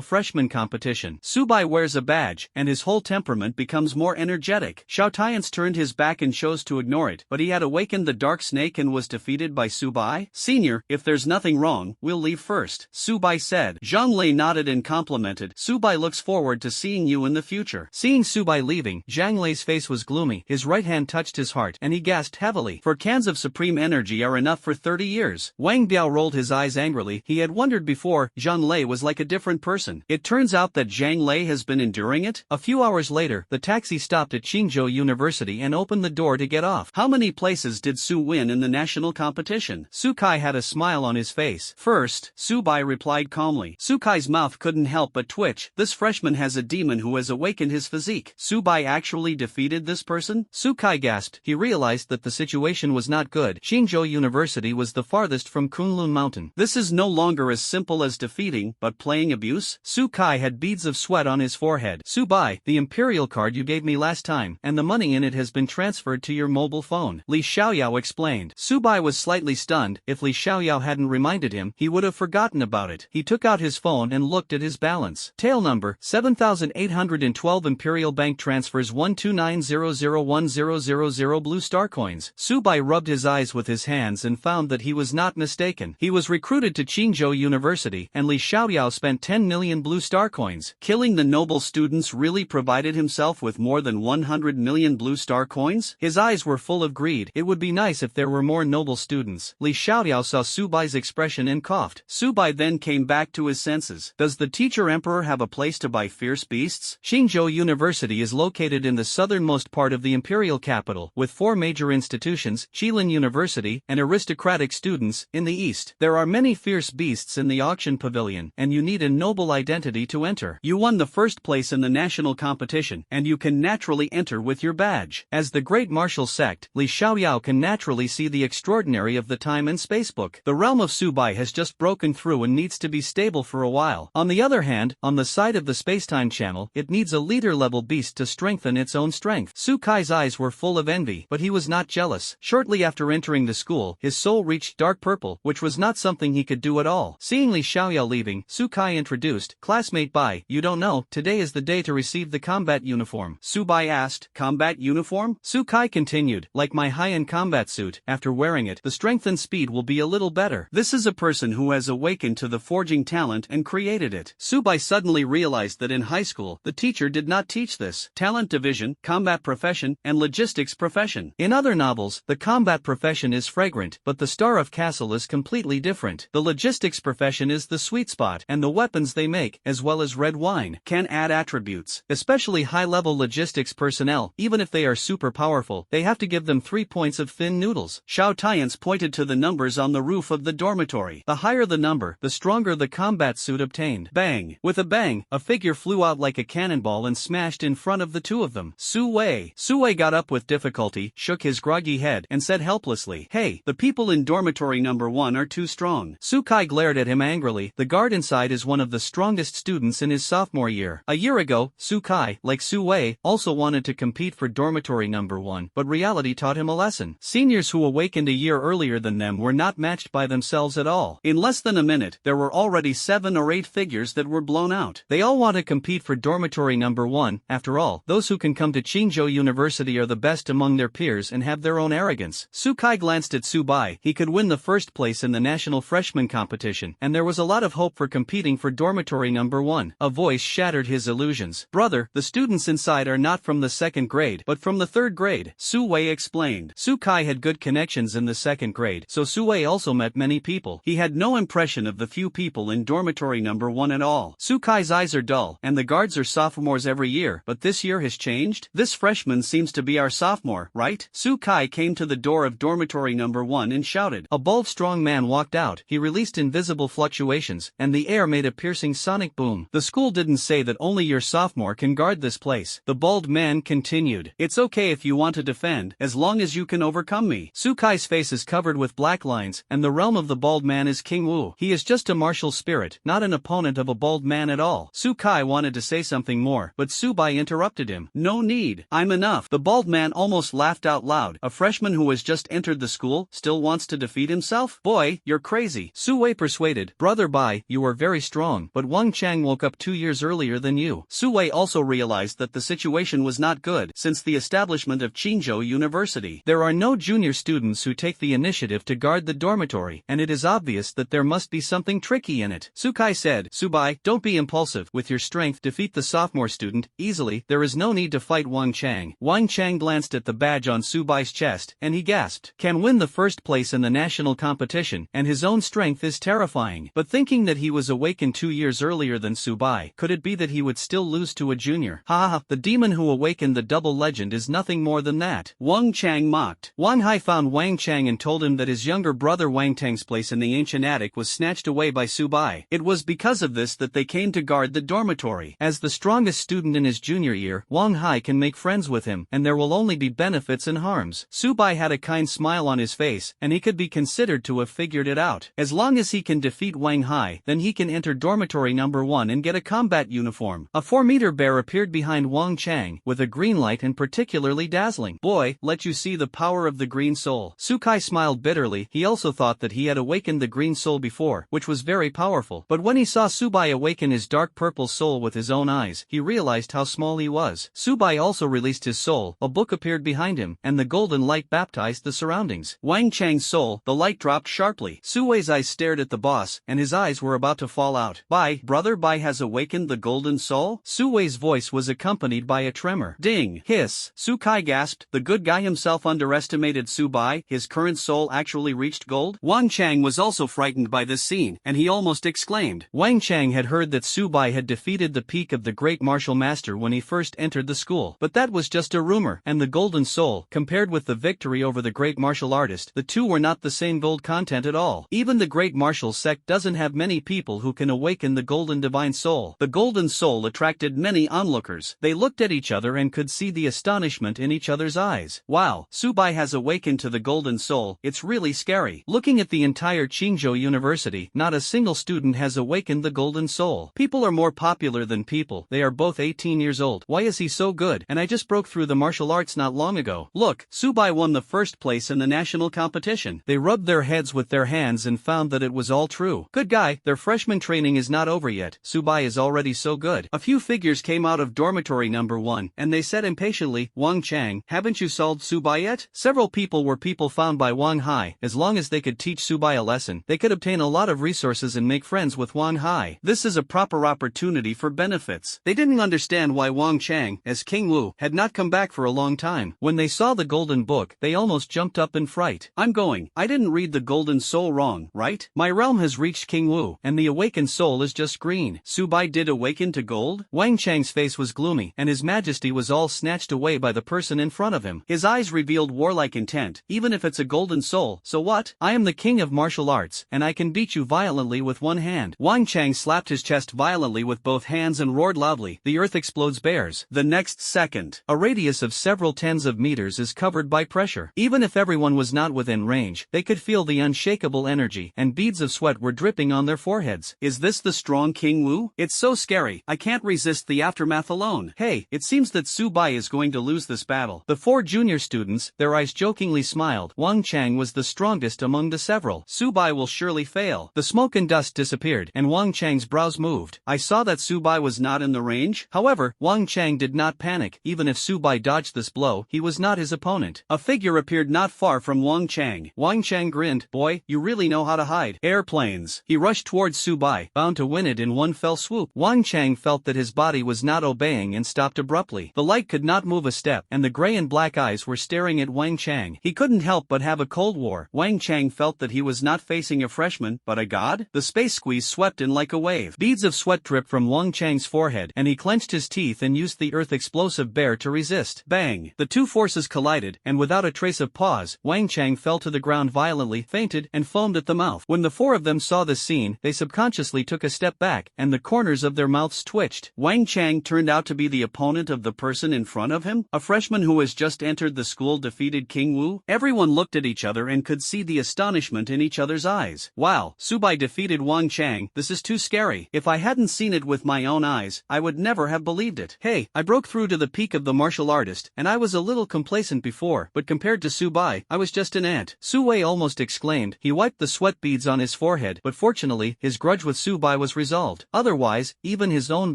freshman competition. Subai wears a badge, and his whole temperament becomes more energetic. Xiao Tian's turned his back and chose to ignore it, but he had awakened the dark snake and was defeated by Subai. Senior, if there's nothing wrong, we'll leave first, Subai said. Zhang Lei nodded and complimented. Subai looks forward to seeing you in the future. Seeing Subai leaving, Zhang Lei's face was gloomy. His right hand touched his heart, and he gasped heavily. 4 cans of supreme energy are enough for 30 years. Wang Biao rolled his eyes angrily. He had wondered before, Zhang Lei was like a different person. It turns out that Zhang Lei has been enduring it. A few hours later, the taxi stopped at Qingzhou University and opened the door to get off. How many places did Su win in the national competition? Su Kai had a smile on his face. First, Subai replied calmly. Su Kai's mouth couldn't help but twitch. This freshman has a demon who has awakened his physique. Subai actually defeated this person? Su Kai gasped. He realized that the situation was not good. Qingzhou University was the farthest from Kunlun Mountain. This is no longer as simple as defeating, but playing abuse? Su Kai had beads of sweat on his forehead. Subai, the imperial card you gave me last time, and the money in it has been transferred to your mobile phone. Li Xiaoyao explained. Subai was slightly stunned. If Li Xiaoyao hadn't reminded him, he would have forgotten about it. He took out his phone and looked at his balance. Tail number, 7,812 Imperial Bank transfers 129001000 blue star coins. Subai rubbed his eyes with his hands and found that he was not mistaken. He was recruited to Qingzhou University, and Li Xiaoyao spent 10 million blue star coins. Killing the noble students really provided himself with more than 100 million blue star coins? His eyes were full of greed. It would be nice if there were more noble students. Li Xiaoyao saw Subai's expression and coughed. Subai then came back to his senses. Does the teacher emperor have a place to buy fierce beasts? Qingzhou University is located in the southernmost part of the imperial capital, with 4 major institutions, Qilin University, and aristocratic students, in the east. There are many fierce beasts in the auction pavilion, and you need a noble identity to enter. You won the first place in the national competition, and you can naturally enter with your badge. As the great martial sect, Li Xiaoyao can naturally see the extraordinary of the time and space book. The realm of Subai has just broken through and needs to be stable for a while. On the other hand, on the side of the spacetime channel, it needs a leader-level beast to strengthen its own strength. Su Kai's eyes were full of envy, but he was not jealous. Shortly after entering the school, his soul reached dark purple, which was not something he could do at all. Seeing Li Xiaoyao leaving, Su Kai introduced, Classmate Bai, you don't know, today is the day to receive the combat uniform. Subai asked, combat uniform? Su Kai continued, like my high-end combat suit, after wearing it, the strength and speed will be a little better. This is a person who has awakened to the forging talent and created it. Subai suddenly realized that in high school, the teacher did not teach this. Talent division, combat profession, and logistics profession. In other novels, the combat profession is fragrant, but the Star of Castle is completely different. The logistics profession is the sweet spot, and the weapons they make, as well as red wine, can add attributes. Especially high-level logistics personnel, even if they are super powerful, they have to give them 3 points of thin noodles. Xiao Tian's pointed to the numbers on the roof of the dormitory. The higher the number, the stronger the combat suit obtained. Bang! With a bang, a figure flew out like a cannonball and smashed in front of the two of them. Su Wei. Su Wei got up with difficulty, shook his groggy head, and said helplessly, Hey, the people in dormitory number 1 are too strong. Su Kai glared at him angrily. The guard inside is one of the strongest students in his sophomore year. A year ago, Su Kai, like Su Wei, also wanted to compete for dormitory number 1, but reality taught him a lesson. Seniors who awakened a year earlier than them were not matched by themselves at all. In less than a minute, there were already 7 or 8 figures that were blown out. They all want to compete for dormitory number 1. After all, those who can come to Qingzhou University are the best among their peers and have their own arrogance. Su Kai glanced at Subai. He could win the first place in the national freshman competition, and there was a lot of hope for competing for dormitory number 1. A voice shattered his illusions. Brother, the students inside are not from the 2nd grade, but from the 3rd grade, Su Wei explained. Su Kai had good connections in the 2nd grade, so Su Wei also met many people. He had no impression of the few people in dormitory number 1 at all. Su Kai's eyes are dull, and the guards are sophomores every year, but this year has changed? This freshman seems to be our sophomore, right? Su Kai came to the door of dormitory number 1 and shouted. A bold strong man walked out. He released invisible fluctuations, and the air made a piercing sonic boom. The school didn't say that only your sophomore can guard this place. The bald man continued. It's okay if you want to defend, as long as you can overcome me. Su Kai's face is covered with black lines, and the realm of the bald man is King Wu. He is just a martial spirit, not an opponent of a bald man at all. Su Kai wanted to say something more, but Su Bai interrupted him. No need. I'm enough. The bald man almost laughed out loud. A freshman who has just entered the school still wants to defeat himself? Boy, you're crazy. Su Wei persuaded. Brother Bai, you are very strong, but Wang Chang woke up 2 years earlier than you. Su Wei also realized that the situation was not good since the establishment of Qingzhou University. There are no junior students who take the initiative to guard the dormitory, and it is obvious that there must be something tricky in it. Su Kai said, Su Bai, don't be impulsive. With your strength, defeat the sophomore student easily. There is no need to fight Wang Chang. Wang Chang glanced at the badge on Su Bai's chest, and he gasped. Can win the first place in the national competition, and his own strength is terrifying. But thinking that he was awakened 2 years earlier than Su Bai, could it be that he would still lose to a junior? Ha ha, the demon who awakened the double legend is nothing more than that. Wang Chang mocked. Wang Hai found Wang Chang and told him that his younger brother Wang Tang's place in the ancient attic was snatched away by Su Bai. It was because of this that they came to guard the dormitory. As the strongest student in his junior year, Wang Hai can make friends with him, and there will only be benefits and harms. Su Bai had a kind smile on his face, and he could be considered to have figured it out. As long as he can defeat Wang Hai, then he can enter dormitory number 1 and get a combat uniform. A 4-meter bear appeared behind Wang Chang, with a green light and particularly dazzling. Boy, let you see the power of the green soul. Su Kai smiled bitterly. He also thought that he had awakened the green soul before, which was very powerful. But when he saw Su Bai awaken his dark purple soul with his own eyes, he realized how small he was. Su Bai also released his soul. A book appeared behind him, and the golden light baptized the surroundings. Wang Chang's soul, the light dropped sharply. Su Wei's eyes stared at the boss, and his eyes were about to fall out. Bai, brother Bai has awakened the golden soul? Su Wei's voice was accompanied by a tremor. Ding! Hiss! Su Kai gasped. The good guy himself underestimated Su Bai. His current soul actually reached gold? Wang Chang was also frightened by this scene, and he almost exclaimed. Wang Chang had heard that Su Bai had defeated the peak of the great martial master when he first entered the school. But that was just a rumor, and the golden soul, compared with the victory over the great martial artist, the two were not the same gold content at all. Even the great martial sect doesn't have many people who can awaken the golden divine soul. The golden soul attracted many onlookers. They looked at each other and could see the astonishment in each other's eyes. Wow, Su Bai has awakened to the golden soul. It's really scary. Looking at the entire Qingzhou University, not a single student has awakened the golden soul. People are more popular than people. They are both 18 years old. Why is he so good? And I just broke through the martial arts not long ago. Look, Su Bai won the first place in the national competition. They rubbed their heads with their hands and found that it was all true. Good guy, their freshman training is not over yet. Su Bai is already so good. A few figures came out of dormitory number 1, and they said impatiently, Wang Chang, haven't you solved Su Bai yet? Several people were people found by Wang Hai. As long as they could teach Su Bai a lesson, they could obtain a lot of resources and make friends with Wang Hai. This is a proper opportunity for benefits. They didn't understand why Wang Chang, as King Wu, had not come back for a long time. When they saw the golden book, they almost jumped up in fright. I'm going. I didn't read the golden soul wrong, right? My realm has reached King Wu, and the awakened soul is just green. Su Bai did awaken to gold? Wang Chang's face was gloomy, and his majesty was all snatched away by the person in front of him. His eyes revealed warlike intent. Even if it's a golden soul, so what? I am the king of martial arts, and I can beat you violently with one hand. Wang Chang slapped his chest violently with both hands and roared loudly. The earth explodes bears. The next second, a radius of several tens of meters is covered by pressure. Even if everyone was not within range, they could feel the unshakable energy, and beads of sweat were dripping on their foreheads. Is this the strong King Wu? It's so scary. I can't resist the aftermath alone. Hey, it seems that Su Bai is going to lose this battle. The 4 junior students, their eyes jokingly smiled. Wang Chang was the strongest among the several. Su Bai will surely fail. The smoke and dust disappeared, and Wang Chang's brows moved. I saw that Su Bai was not in the range. However, Wang Chang did not panic. Even if Su Bai dodged this blow, he was not his opponent. A figure appeared not far from Wang Chang. Wang Chang Chang grinned. Boy, you really know how to hide. Airplanes. He rushed towards Subai, bound to win it in one fell swoop. Wang Chang felt that his body was not obeying and stopped abruptly. The light could not move a step, and the gray and black eyes were staring at Wang Chang. He couldn't help but have a cold war. Wang Chang felt that he was not facing a freshman, but a god. The space squeeze swept in like a wave. Beads of sweat dripped from Wang Chang's forehead, and he clenched his teeth and used the earth explosive bear to resist. Bang! The two forces collided, and without a trace of pause, Wang Chang fell to the ground violently, fainted, and foamed at the mouth. When the four of them saw this scene, they subconsciously took a step back, and the corners of their mouths twitched. Wang Chang turned out to be the opponent of the person in front of him. A freshman who has just entered the school defeated King Wu. Everyone looked at each other and could see the astonishment in each other's eyes. Wow, Subai defeated Wang Chang. This is too scary. If I hadn't seen it with my own eyes, I would never have believed it. Hey, I broke through to the peak of the martial artist, and I was a little complacent before, but compared to Subai, I was just an ant. Su Wei almost exclaimed. He wiped the sweat beads on his forehead, but fortunately, his grudge with Subai was resolved. Otherwise, even his own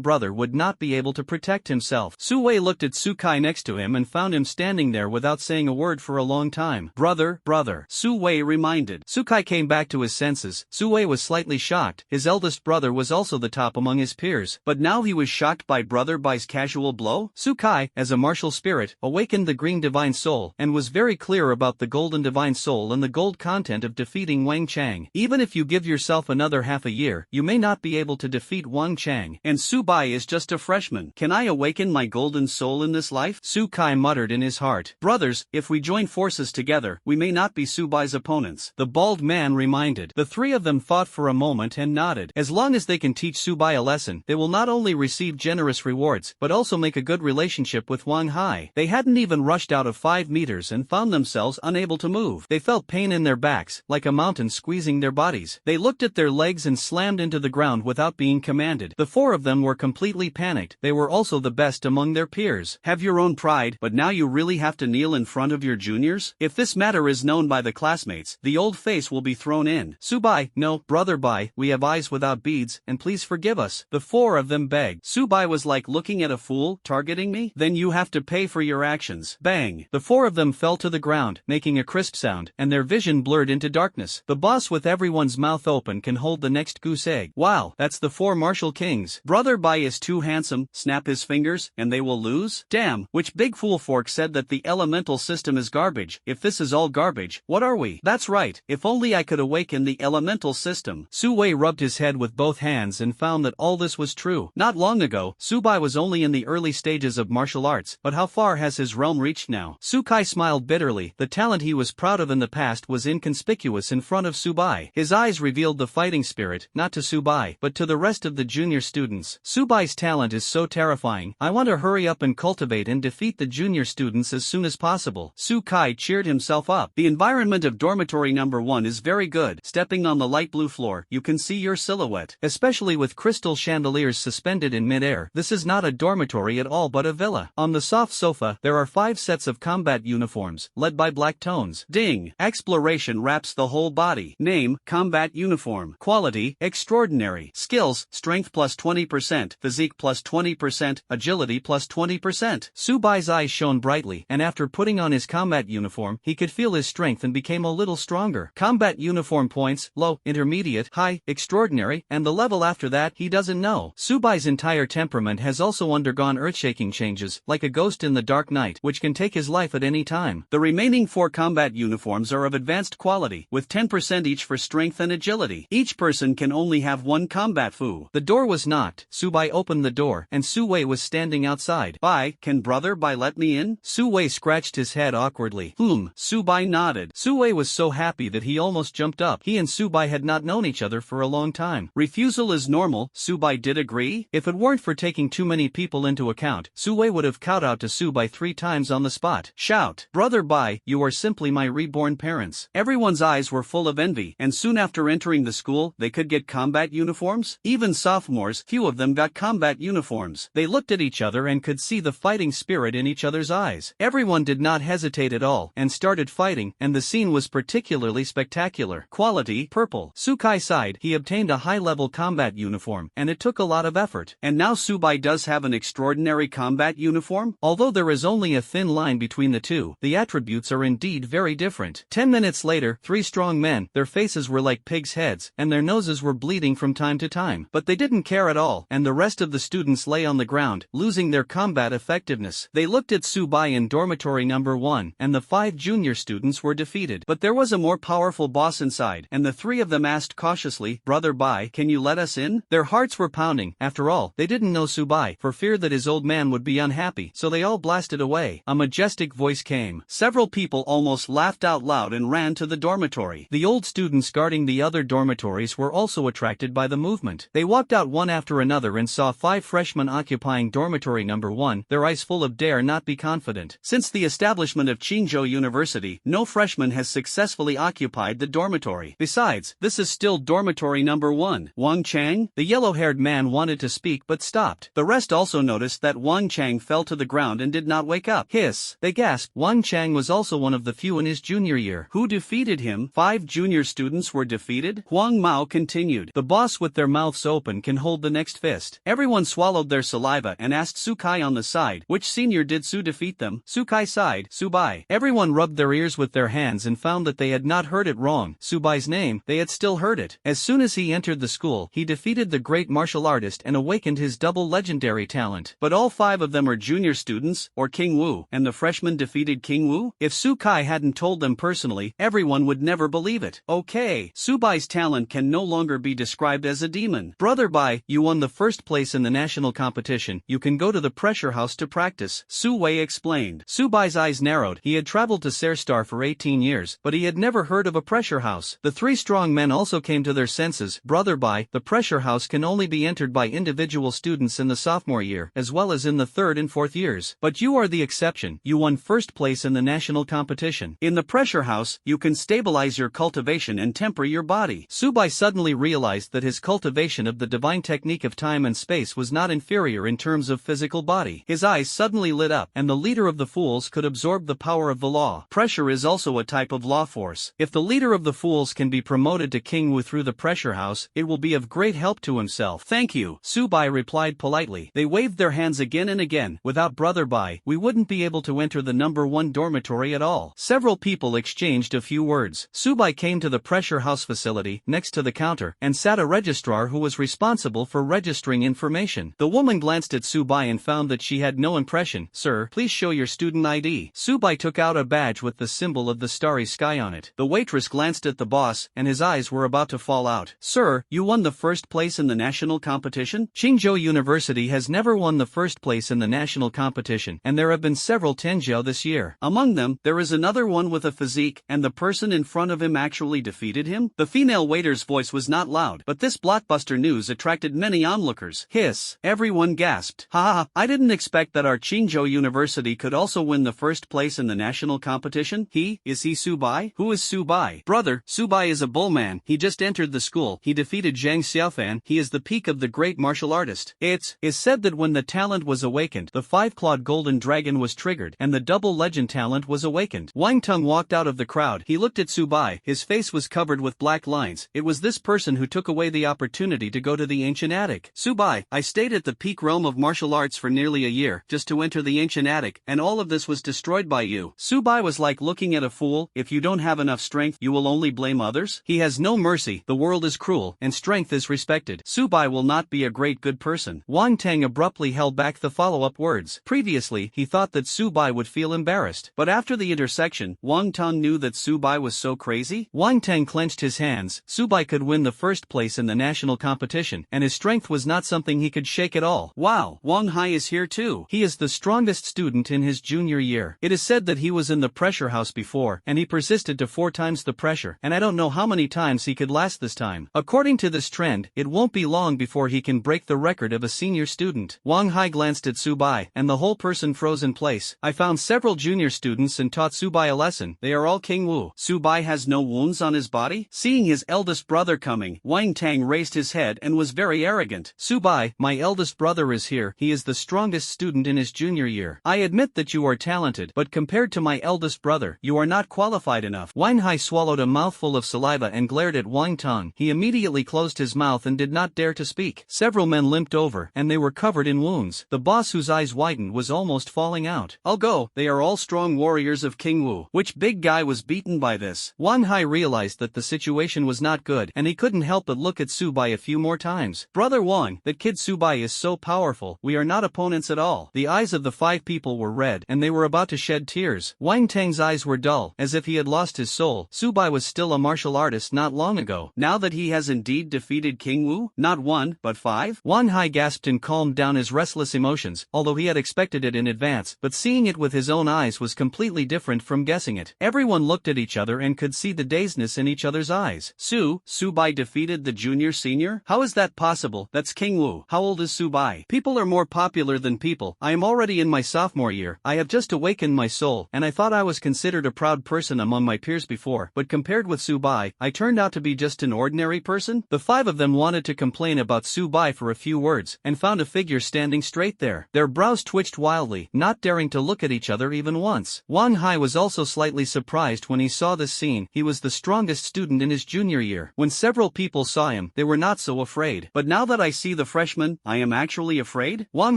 brother would not be able to protect himself. Su Wei looked at Su Kai next to him and found him standing there without saying a word for a long time. Brother, Su Wei reminded. Su Kai came back to his senses. Su Wei was slightly shocked. His eldest brother was also the top among his peers, but now he was shocked by Brother Bai's casual blow. Su Kai, as a martial spirit, awakened the green divine soul, and was very clear about the golden divine soul and the gold content of defeating Wang Chang. Even if you give yourself another half a year, you may not be able to defeat Wang Chang. And Su Bai is just a freshman. Can I awaken my golden soul in this life? Su Kai muttered in his heart. Brothers, if we join forces together, we may not be Su Bai's opponents. The bald man reminded. The three of them thought for a moment and nodded. As long as they can teach Su Bai a lesson, they will not only receive generous rewards, but also make a good relationship with Wang Hai. They hadn't even rushed out of 5 meters and found themselves unable to move. They felt pain in their backs, like a mountain squeezing their bodies. They looked at their legs and slammed into the ground without being commanded. The four of them were completely panicked. They were also the best among their peers. Have your own pride, but now you really have to kneel in front of your juniors? If this matter is known by the classmates, the old face will be thrown in. Subai, no, Brother Bai, we have eyes without beads, and please forgive us. The four of them begged. Subai was like looking at a fool, targeting me? Then you have to pay for your actions. Bang! The four of them fell to the ground, making a crisp sound, and their vision blurred into darkness. The boss with everyone's mouth open can hold the next goose egg. Wow, that's the four martial kings. Brother Bai is too handsome, snap his fingers, and they will lose? Damn, which big fool fork said that the elemental system is garbage? If this is all garbage, what are we? That's right, if only I could awaken the elemental system. Su Wei rubbed his head with both hands and found that all this was true. Not long ago, Su Bai was only in the early stages of martial arts, but how far has his realm reached now? Su Kai smiled bitterly. The talent he was proud of in the past was inconspicuous in front of Su Bai. His eyes revealed the fighting spirit, not to Su Bai, but to the rest of the junior students. Su Bai's talent is so terrifying. I want to hurry up and cultivate and defeat the junior students as soon as possible. Su Kai cheered himself up. The environment of dormitory number 1 is very good. Stepping on the light blue floor, you can see your silhouette, especially with crystal chandeliers suspended in midair. This is not a dormitory at all but a villa. On the soft sofa, there are 5 sets of combat uniforms, led by black tones. Ding! Exploration wraps the whole body. Name, combat uniform. Quality, extraordinary. Skills, strength plus 20%, physique plus 20%, agility plus 20%. Su Bai's eyes shone brightly, and after putting on his combat uniform, he could feel his strength and became a little stronger. Combat uniform points, low, intermediate, high, extraordinary, and the level after that, he doesn't know. Su Bai's entire temperament has also undergone earth-shaking changes, like a ghost in the dark night, which can take his life at any time. The remaining 4 combat uniforms are of advanced quality, with 10% each for strength and agility. Each person can only have 1 combat fu. The door was knocked. Su Bai opened the door, and Su Wei was standing outside. Bai, can Brother Bai let me in? Su Wei scratched his head awkwardly. Su Bai nodded. Su Wei was so happy that he almost jumped up. He and Su Bai had not known each other for a long time. Refusal is normal. Su Bai did agree. If it weren't for taking too many people into account, Su Wei would have kowtowed to Su Bai 3 times on the spot. Shout, Brother Bai, you are simply my reborn parents. Everyone's eyes were full of envy, and soon after entering the school, they could get combat uniforms. Even sophomores, few of them got combat uniforms. They looked at each other and could see the fighting spirit in each other's eyes. Everyone did not hesitate at all, and started fighting, and the scene was particularly spectacular. Quality, purple. Su Kai sighed. He obtained a high-level combat uniform, and it took a lot of effort. And now Su Bai does have an extraordinary combat uniform? Although there is only a thin line between the two, the attributes are indeed very different. 10 minutes minutes later, 3 strong men, their faces were like pigs' heads, and their noses were bleeding from time to time. But they didn't care at all, and the rest of the students lay on the ground, losing their combat effectiveness. They looked at Subai in dormitory number 1, and the 5 junior students were defeated. But there was a more powerful boss inside, and the 3 of them asked cautiously, "Brother Bai, can you let us in?" Their hearts were pounding. After all, they didn't know Subai, for fear that his old man would be unhappy, so they all blasted away. A majestic voice came. Several people almost laughed out loud and ran to the dormitory. The old students guarding the other dormitories were also attracted by the movement. They walked out one after another and saw 5 freshmen occupying dormitory number 1, their eyes full of dare not be confident. Since the establishment of Qingzhou University, no freshman has successfully occupied the dormitory. Besides, this is still dormitory number 1. Wang Chang? The yellow-haired man wanted to speak but stopped. The rest also noticed that Wang Chang fell to the ground and did not wake up. Hiss! They gasped. Wang Chang was also one of the few in his junior year. Who defeated him? 5 junior students were defeated? Huang Mao continued. The boss with their mouths open can hold the next fist. Everyone swallowed their saliva and asked Sukai on the side, which senior did Su defeat them? Sukai sighed, Subai. Everyone rubbed their ears with their hands and found that they had not heard it wrong. Subai's name, they had still heard it. As soon as he entered the school, he defeated the great martial artist and awakened his double legendary talent. But all 5 of them are junior students, or King Wu, and the freshman defeated King Wu? If Sukai hadn't told them personally, everyone would never believe it. Okay, Subai's talent can no longer be described as a demon. Brother Bai, you won the first place in the national competition. You can go to the pressure house to practice, Su Wei explained. Subai's eyes narrowed. He had traveled to Sarstar for 18 years, but he had never heard of a pressure house. The 3 strong men also came to their senses. Brother Bai, the pressure house can only be entered by individual students in the sophomore year, as well as in the 3rd and 4th years. But you are the exception. You won first place in the national competition. In the pressure house, you can stabilize your cultivation and temper your body. Subai suddenly realized that his cultivation of the divine technique of time and space was not inferior in terms of physical body. His eyes suddenly lit up, and the leader of the fools could absorb the power of the law. Pressure is also a type of law force. If the leader of the fools can be promoted to King Wu through the pressure house, it will be of great help to himself. Thank you, Subai replied politely. They waved their hands again and again. Without Brother Bai, we wouldn't be able to enter the number 1 dormitory at all. Several people exchanged a few words. Subai came to the pressure house facility, next to the counter, and sat a registrar who was responsible for registering information. The woman glanced at Subai and found that she had no impression. Sir, please show your student ID. Subai took out a badge with the symbol of the starry sky on it. The waitress glanced at the boss, and his eyes were about to fall out. Sir, you won the first place in the national competition? Qingzhou University has never won the first place in the national competition, and there have been several Tenjiao this year. Among them, there is another one with a physique, and the person in front of him actually defeated him? The female waiter's voice was not loud, but this blockbuster news attracted many onlookers. Hiss! Everyone gasped. Ha! I didn't expect that our Qingzhou University could also win the first place in the national competition. Is he Subai? Who is Subai? Brother, Subai is a bullman. He just entered the school. He defeated Zhang Xiaofan. He is the peak of the great martial artist. It is said that when the talent was awakened, the 5-clawed golden dragon was triggered, and the double legend talent was awakened. Wang Tung walked out of the crowd. He looked at Subai. His face was covered with black lines. It was this person who took away the opportunity to go to the ancient attic. Subai, I stayed at the peak realm of martial arts for nearly a year, just to enter the ancient attic, and all of this was destroyed by you. Subai was like looking at a fool. If you don't have enough strength, you will only blame others? He has no mercy. The world is cruel, and strength is respected. Subai will not be a great good person. Wang Tang abruptly held back the follow-up words. Previously, he thought that Subai would feel embarrassed, but after the intersection, Wang Tang knew that Subai was so crazy. Wang Tang clenched his hands. Subai could win the first place in the national competition, and his strength was not something he could shake at all. Wow, Wang Hai is here too. He is the strongest student in his junior year. It is said that he was in the pressure house before, and he persisted to 4 times the pressure, and I don't know how many times he could last this time. According to this trend, it won't be long before he can break the record of a senior student. Wang Hai glanced at Subai, and the whole person froze in place. I found several junior students and taught Subai a lesson. They are all King Wu. Subai has no wounds on his body? Seeing his eldest brother coming, Wang Tang raised his head and was very arrogant. Subai, my eldest brother is here. He is the strongest student in his junior year. I admit that you are talented, but compared to my eldest brother, you are not qualified enough. Wang Hai swallowed a mouthful of saliva and glared at Wang Tang. He immediately closed his mouth and did not dare to speak. Several men limped over, and they were covered in wounds. The boss, whose eyes widened, was almost falling out. I'll go. They are all strong warriors of King Wu. Which big guy was beaten frightened by this. Wang Hai realized that the situation was not good, and he couldn't help but look at Subai a few more times. Brother Wang, that kid Subai is so powerful, we are not opponents at all. The eyes of the 5 people were red, and they were about to shed tears. Wang Teng's eyes were dull, as if he had lost his soul. Subai was still a martial artist not long ago. Now that he has indeed defeated King Wu, not 1, but 5? Wang Hai gasped and calmed down his restless emotions, although he had expected it in advance, but seeing it with his own eyes was completely different from guessing it. Everyone looked at each other and could see the dazedness in each other's eyes. Subai defeated the junior senior? How is that possible? That's King Wu. How old is Subai? People are more popular than people. I am already in my sophomore year. I have just awakened my soul, and I thought I was considered a proud person among my peers before, but compared with Subai, I turned out to be just an ordinary person? The 5 of them wanted to complain about Subai for a few words, and found a figure standing straight there. Their brows twitched wildly, not daring to look at each other even once. Wang Hai was also slightly surprised when he saw this scene. He was the strongest student in his junior year. When several people saw him, they were not so afraid. But now that I see the freshman, I am actually afraid? Wang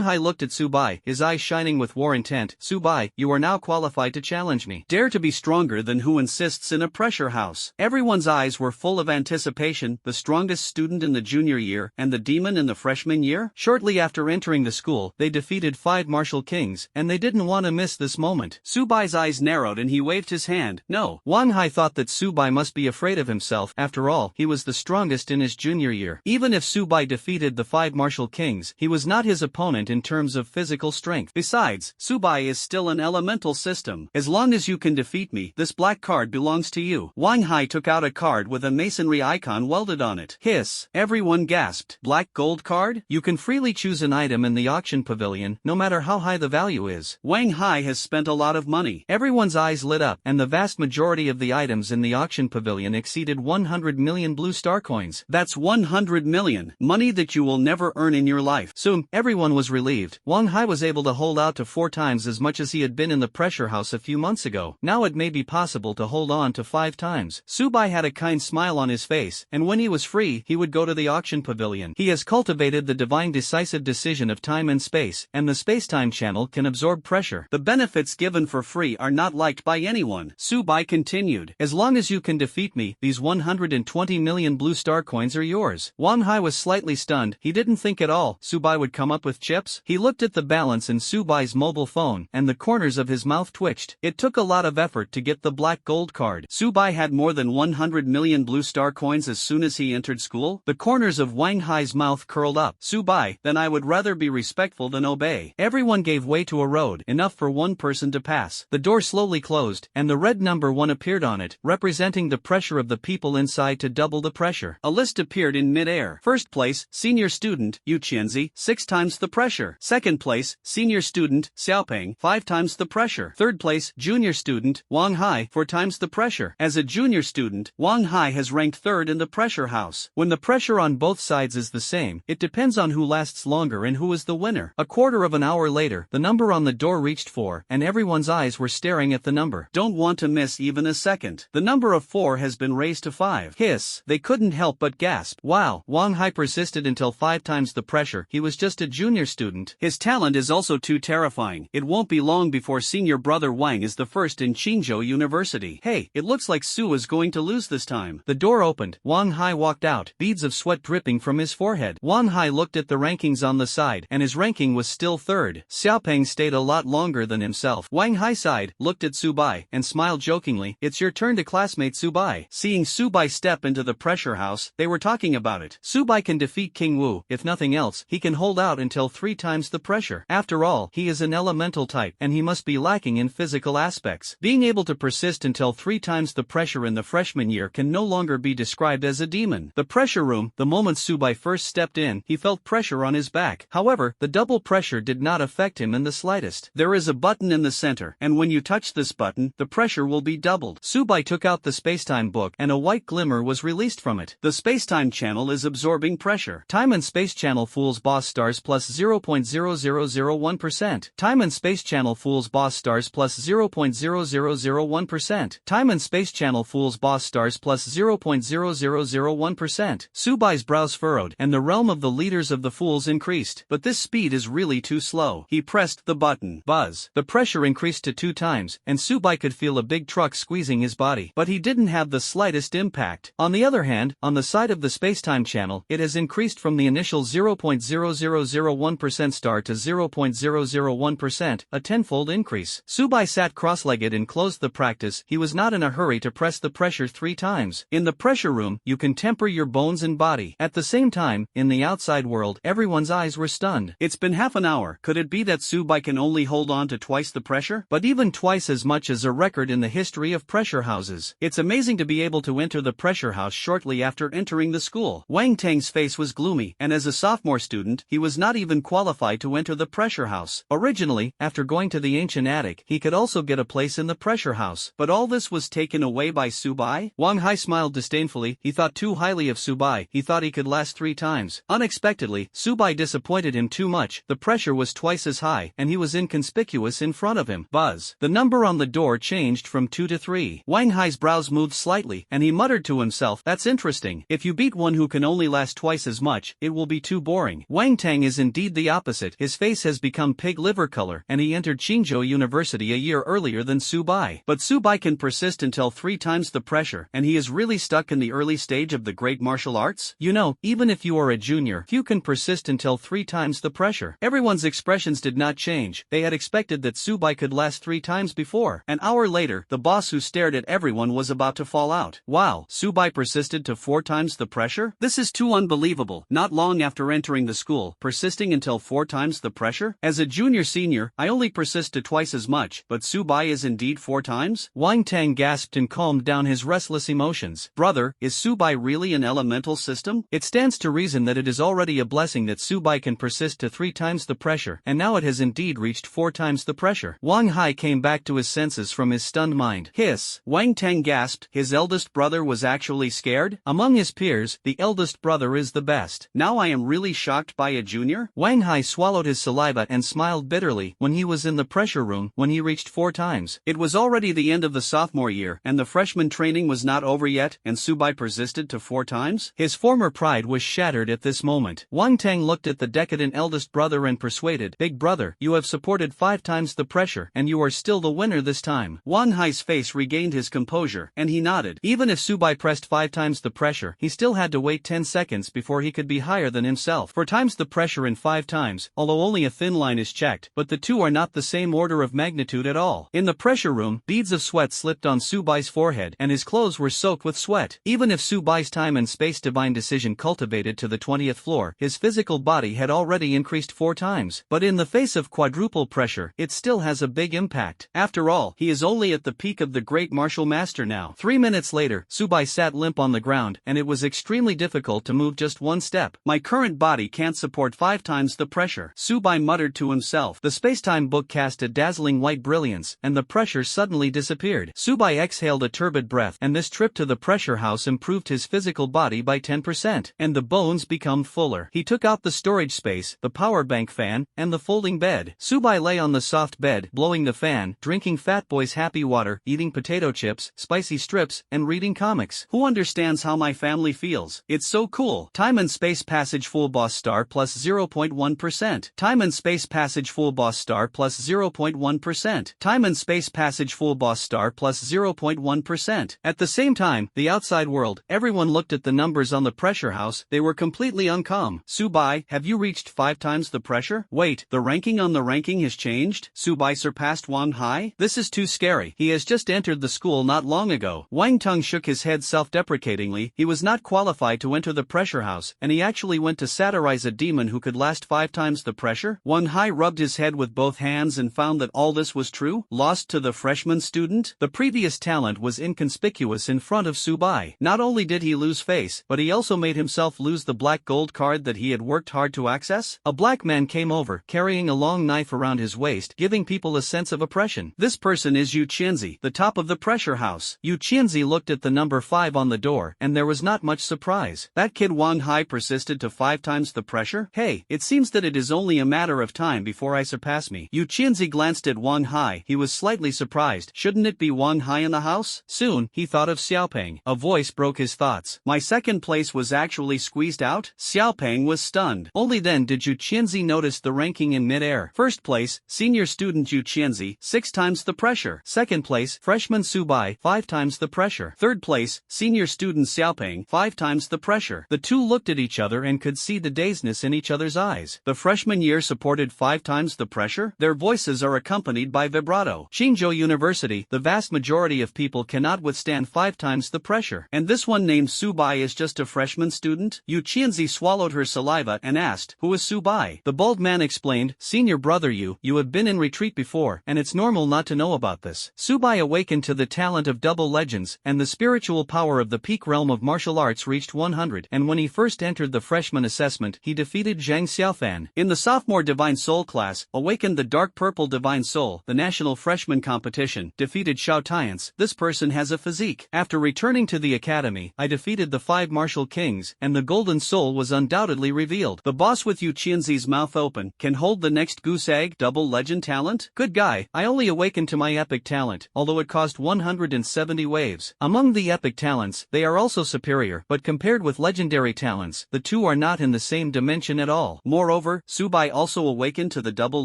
Hai looked at Subai, his eyes shining with war intent. Subai, you are now qualified to challenge me. Dare to be stronger than who insists in a pressure house. Everyone's eyes were full of anticipation, the strongest student in the junior year, and the demon in the freshman year? Shortly after entering the school, they defeated 5 martial kings, and they didn't want to miss this moment. Subai's eyes narrowed and he waved his hand. No. Wang Hai thought that Subai must be afraid of himself. After all, he was the strongest in his junior year. Even if Subai defeated the 5 martial kings, he was not his opponent in terms of physical strength. Besides, Subai is still an elemental system. As long as you can defeat me, this black card belongs to you. Wang Hai took out a card with a masonry icon welded on it. Hiss. Everyone gasped. Black gold card? You can freely choose an item in the auction pavilion, no matter how high the value is. Wang Hai has spent a lot of money. Everyone's eyes lit up, and the vast majority of the items in the auction pavilion exceeded 100 million blue star coins. That's 100 million. Money that you will never earn in your life. Soon, everyone was relieved. Wang Hai was able to hold out to 4 times as much as he had been in the pressure house a few months ago. Now it may be possible to hold on to 5 times. Subai had a kind smile on his face, and when he was free, he would go to the auction pavilion. He has cultivated the divine decisive decision of time and space, and the space-time channel can absorb pressure. The benefits given for free are not liked by anyone. Subai continued. As long as you can defeat me, these 120 million blue star coins are yours. Wang Hai was slightly stunned. He didn't think at all Subai would come up with chips. He looked at the balance in Subai's mobile phone, and the corners of his mouth twitched. It took a lot of effort to get the black gold card. Subai had more than 100 million blue star coins as soon as he entered school. The corners of Wang Hai's mouth curled up. Subai, then I would rather be respectful than obey. Everyone gave way to a road, enough for one person to pass. The door slowly closed, and the red number 1 appeared on it, representing the pressure of the people inside to double the pressure. A list appeared in mid-air. First place, senior student, Yu Qianzi, 6 times the pressure. Second place, senior student, Xiaopeng, 5 times the pressure. Third place, junior student, Wang Hai, 4 times the pressure. As a junior student, Wang Hai has ranked 3rd in the pressure house. When the pressure on both sides is the same, it depends on who lasts longer and who is the winner. A quarter of an hour later, the number on the door reached 4, and everyone's eyes were staring at the number. Don't want to miss even a second. The number of 4 has been raised to 5. Hiss. They couldn't help but gasp. Wow. Wang Hai persisted until 5 times the pressure. He was just a junior student. His talent is also too terrifying. It won't be long before senior brother Wang is the first in Qingzhou University. Hey, it looks like Su is going to lose this time. The door opened. Wang Hai walked out, beads of sweat dripping from his forehead. Wang Hai looked at the rankings on the side, and his ranking was still 3rd. Xiaopeng stayed a lot longer than himself. Wang Hai sighed, looked at Subai, and smiled jokingly. It's your turn to classmate Subai. Seeing Subai step into the pressure house, they were talking about it. Subai can defeat King Wu. If nothing else, he can hold out until 3 times the pressure. After all, he is an elemental type, and he must be lacking in physical aspects. Being able to persist until 3 times the pressure in the freshman year can no longer be described as a demon. The pressure room. The moment Subai first stepped in, he felt pressure on his back. However, the double pressure did not affect him in the slightest. There is a button in the center, and when you touch this button, the pressure will be doubled. Subai took out the spacetime book, and a white glimmer was released from it. The spacetime channel is absorbing pressure. Time and space channel fools boss stars plus 0.0001%. Time and space channel fools boss stars plus 0.0001%. Time and space channel fools boss stars plus 0.0001%. Subai's brows furrowed, and the realm of the leaders of the fools increased. But this speed is really too slow. He pressed the button. Buzz. The pressure increased to 2 times, and Subai could feel a big truck squeezing his body, but he didn't have the slightest impact. On the other hand, on the side of the spacetime channel, it has increased from the initial 0.0001% star to 0.001%, a tenfold increase. Subai sat cross-legged and closed the practice. He was not in a hurry to press the pressure 3 times. In the pressure room, you can temper your bones and body. At the same time, in the outside world, everyone's eyes were stunned. It's been half an hour. Could it be that Subai can only hold on to twice the pressure? But even twice as much is a record in the history of pressure houses. It's amazing to be able to enter the pressure house shortly after entering the school. Wang Tang's face was gloomy, and as a sophomore student, he was not even qualified to enter the pressure house. Originally, after going to the ancient attic, he could also get a place in the pressure house. But all this was taken away by Subai? Wang Hai smiled disdainfully. He thought too highly of Subai. He thought he could last 3 times. Unexpectedly, Subai disappointed him too much. The pressure was twice as high, and he was inconspicuous in front of him. Buzz. The number on the door changed from 2 to 3. Wang Hai's brows moved slightly, and he muttered to himself, "That's interesting. If you beat one who can only last twice as much, it will be too boring." Wang Tang is indeed the opposite. His face has become pig liver color, and he entered Qingzhou University a year earlier than Subai. But Subai can persist until 3 times the pressure, and he is really stuck in the early stage of the great martial arts? You know, even if you are a junior, few can persist until 3 times the pressure. Everyone's expressions did not change. They had expected that Subai could last 3 times before. An hour later, the boss who stared at everyone was about to fall out. Wow, Subai persisted to 4 times the pressure? This is too unbelievable. Not long after entering the school, persisting until 4 times the pressure? As a junior-senior, I only persist to twice as much, but Subai is indeed 4 times? Wang Tang gasped and calmed down his restless emotions. Brother, is Subai really an elemental system? It stands to reason that it is already a blessing that Subai can persist to 3 times the pressure, and now it has indeed reached 4 times the pressure. Wang Hai came back to his senses from his stunned mind. Hiss! Wang Tang gasped. His eldest brother was actually scared? Among his peers, the eldest brother is the best. Now I am really shocked by a junior? Wang Hai swallowed his saliva and smiled bitterly. When he was in the pressure room, when he reached 4 times, it was already the end of the sophomore year, and the freshman training was not over yet, and Subai persisted to 4 times? His former pride was shattered at this moment. Wang Tang looked at the decadent eldest brother and persuaded, "Big brother, you have supported 5 times the pressure, and you are still the winner this time." Wang Hai's face regained his composure, and he nodded. Even if Subai pressed 5 times the pressure, he still had to wait 10 seconds before he could be higher than himself. 4 times the pressure in 5 times, although only a thin line is checked, but the two are not the same order of magnitude at all. In the pressure room, beads of sweat slipped on Subai's forehead, and his clothes were soaked with sweat. Even if Subai's time and space divine decision cultivated to the 20th floor, his physical body had already increased 4 times. But in the face of quadruple pressure, it still has a big impact. After all, he is only at the peak of the great martial master now. 3 minutes later, Subai sat limp on the ground, and it was extremely difficult to move just 1 step. My current body can't support 5 times the pressure, Subai muttered to himself. The spacetime book cast a dazzling white brilliance, and the pressure suddenly disappeared. Subai exhaled a turbid breath, and this trip to the pressure house improved his physical body by 10%, and the bones become fuller. He took out the storage space, the power bank fan, and the folding bed. Subai lay on the soft bed, blowing the fan, drinking Fat Boy's happy water, eating potato chips, spicy strips, and reading comics. Who understands how my family feels? It's so cool. Time and space passage full boss star plus 0.1%. Time and space passage full boss star plus 0.1%. Time and space passage full boss star plus 0.1%. At the same time, the outside world, everyone looked at the numbers on the pressure house. They were completely uncalm. Subai, have you reached 5 times the pressure? Wait, the ranking on the ranking has changed? Subai surpassed Wang Hai? This is too scary. He has just entered the school not long ago. Wang Tung shook his head self-deprecatingly. He was not qualified to enter the pressure house, and he actually went to satirize a demon who could last 5 times the pressure? Wang Hai rubbed his head with both hands and found that all this was true. Lost to the freshman student? The previous talent was inconspicuous in front of Subai. Not only did he lose face, but he also made himself lose the black gold card that he had worked hard to access. A black man came over, carrying a long knife around his waist, giving people a sense of oppression. This person is Yu Qianzi, the top of the pressure house. Yu Qianzi looked at the number 5 on the door, and there was not much surprise. That kid Wang Hai persisted to 5 times the pressure? Hey, it seems that it is only a matter of time before I surpass me. Yu Qianzi glanced at Wang Hai. He was slightly surprised. Shouldn't it be Wang Hai in the house? Soon, he thought of Xiaopeng. A voice broke his thoughts. My second place was actually squeezed out? Xiaopeng was stunned. Only then did Yu Qianzi notice the ranking in mid-air. First place, senior student Yu Qianzi, 6 times the pressure. Second place, freshman freshman Subai, 5 times the pressure. Third place, senior student Xiaopeng, 5 times the pressure. The two looked at each other and could see the dazedness in each other's eyes. The freshman year supported 5 times the pressure? Their voices are accompanied by vibrato. Qingzhou University, the vast majority of people cannot withstand 5 times the pressure. And this one named Subai is just a freshman student? Yu Qianzi swallowed her saliva and asked, "Who is Subai?" The bald man explained, "Senior brother you have been in retreat before, and it's normal not to know about this." Subai awakened to the talent of double legends, and the spiritual power of the peak realm of martial arts reached 100, and when he first entered the freshman assessment, he defeated Zhang Xiaofan. In the sophomore Divine Soul class, awakened the dark purple Divine Soul, the national freshman competition, defeated Xiao Tiance. This person has a physique. After returning to the academy, I defeated the 5 martial kings, and the golden soul was undoubtedly revealed. The boss with Yu Qianzi's mouth open, can hold the next goose egg, double legend talent? Good guy, I only awakened to my epic talent, although it cost 170 waves. Among the epic talents, they are also superior, but compared with legendary talents, the two are not in the same dimension at all. Moreover, Subai also awakened to the double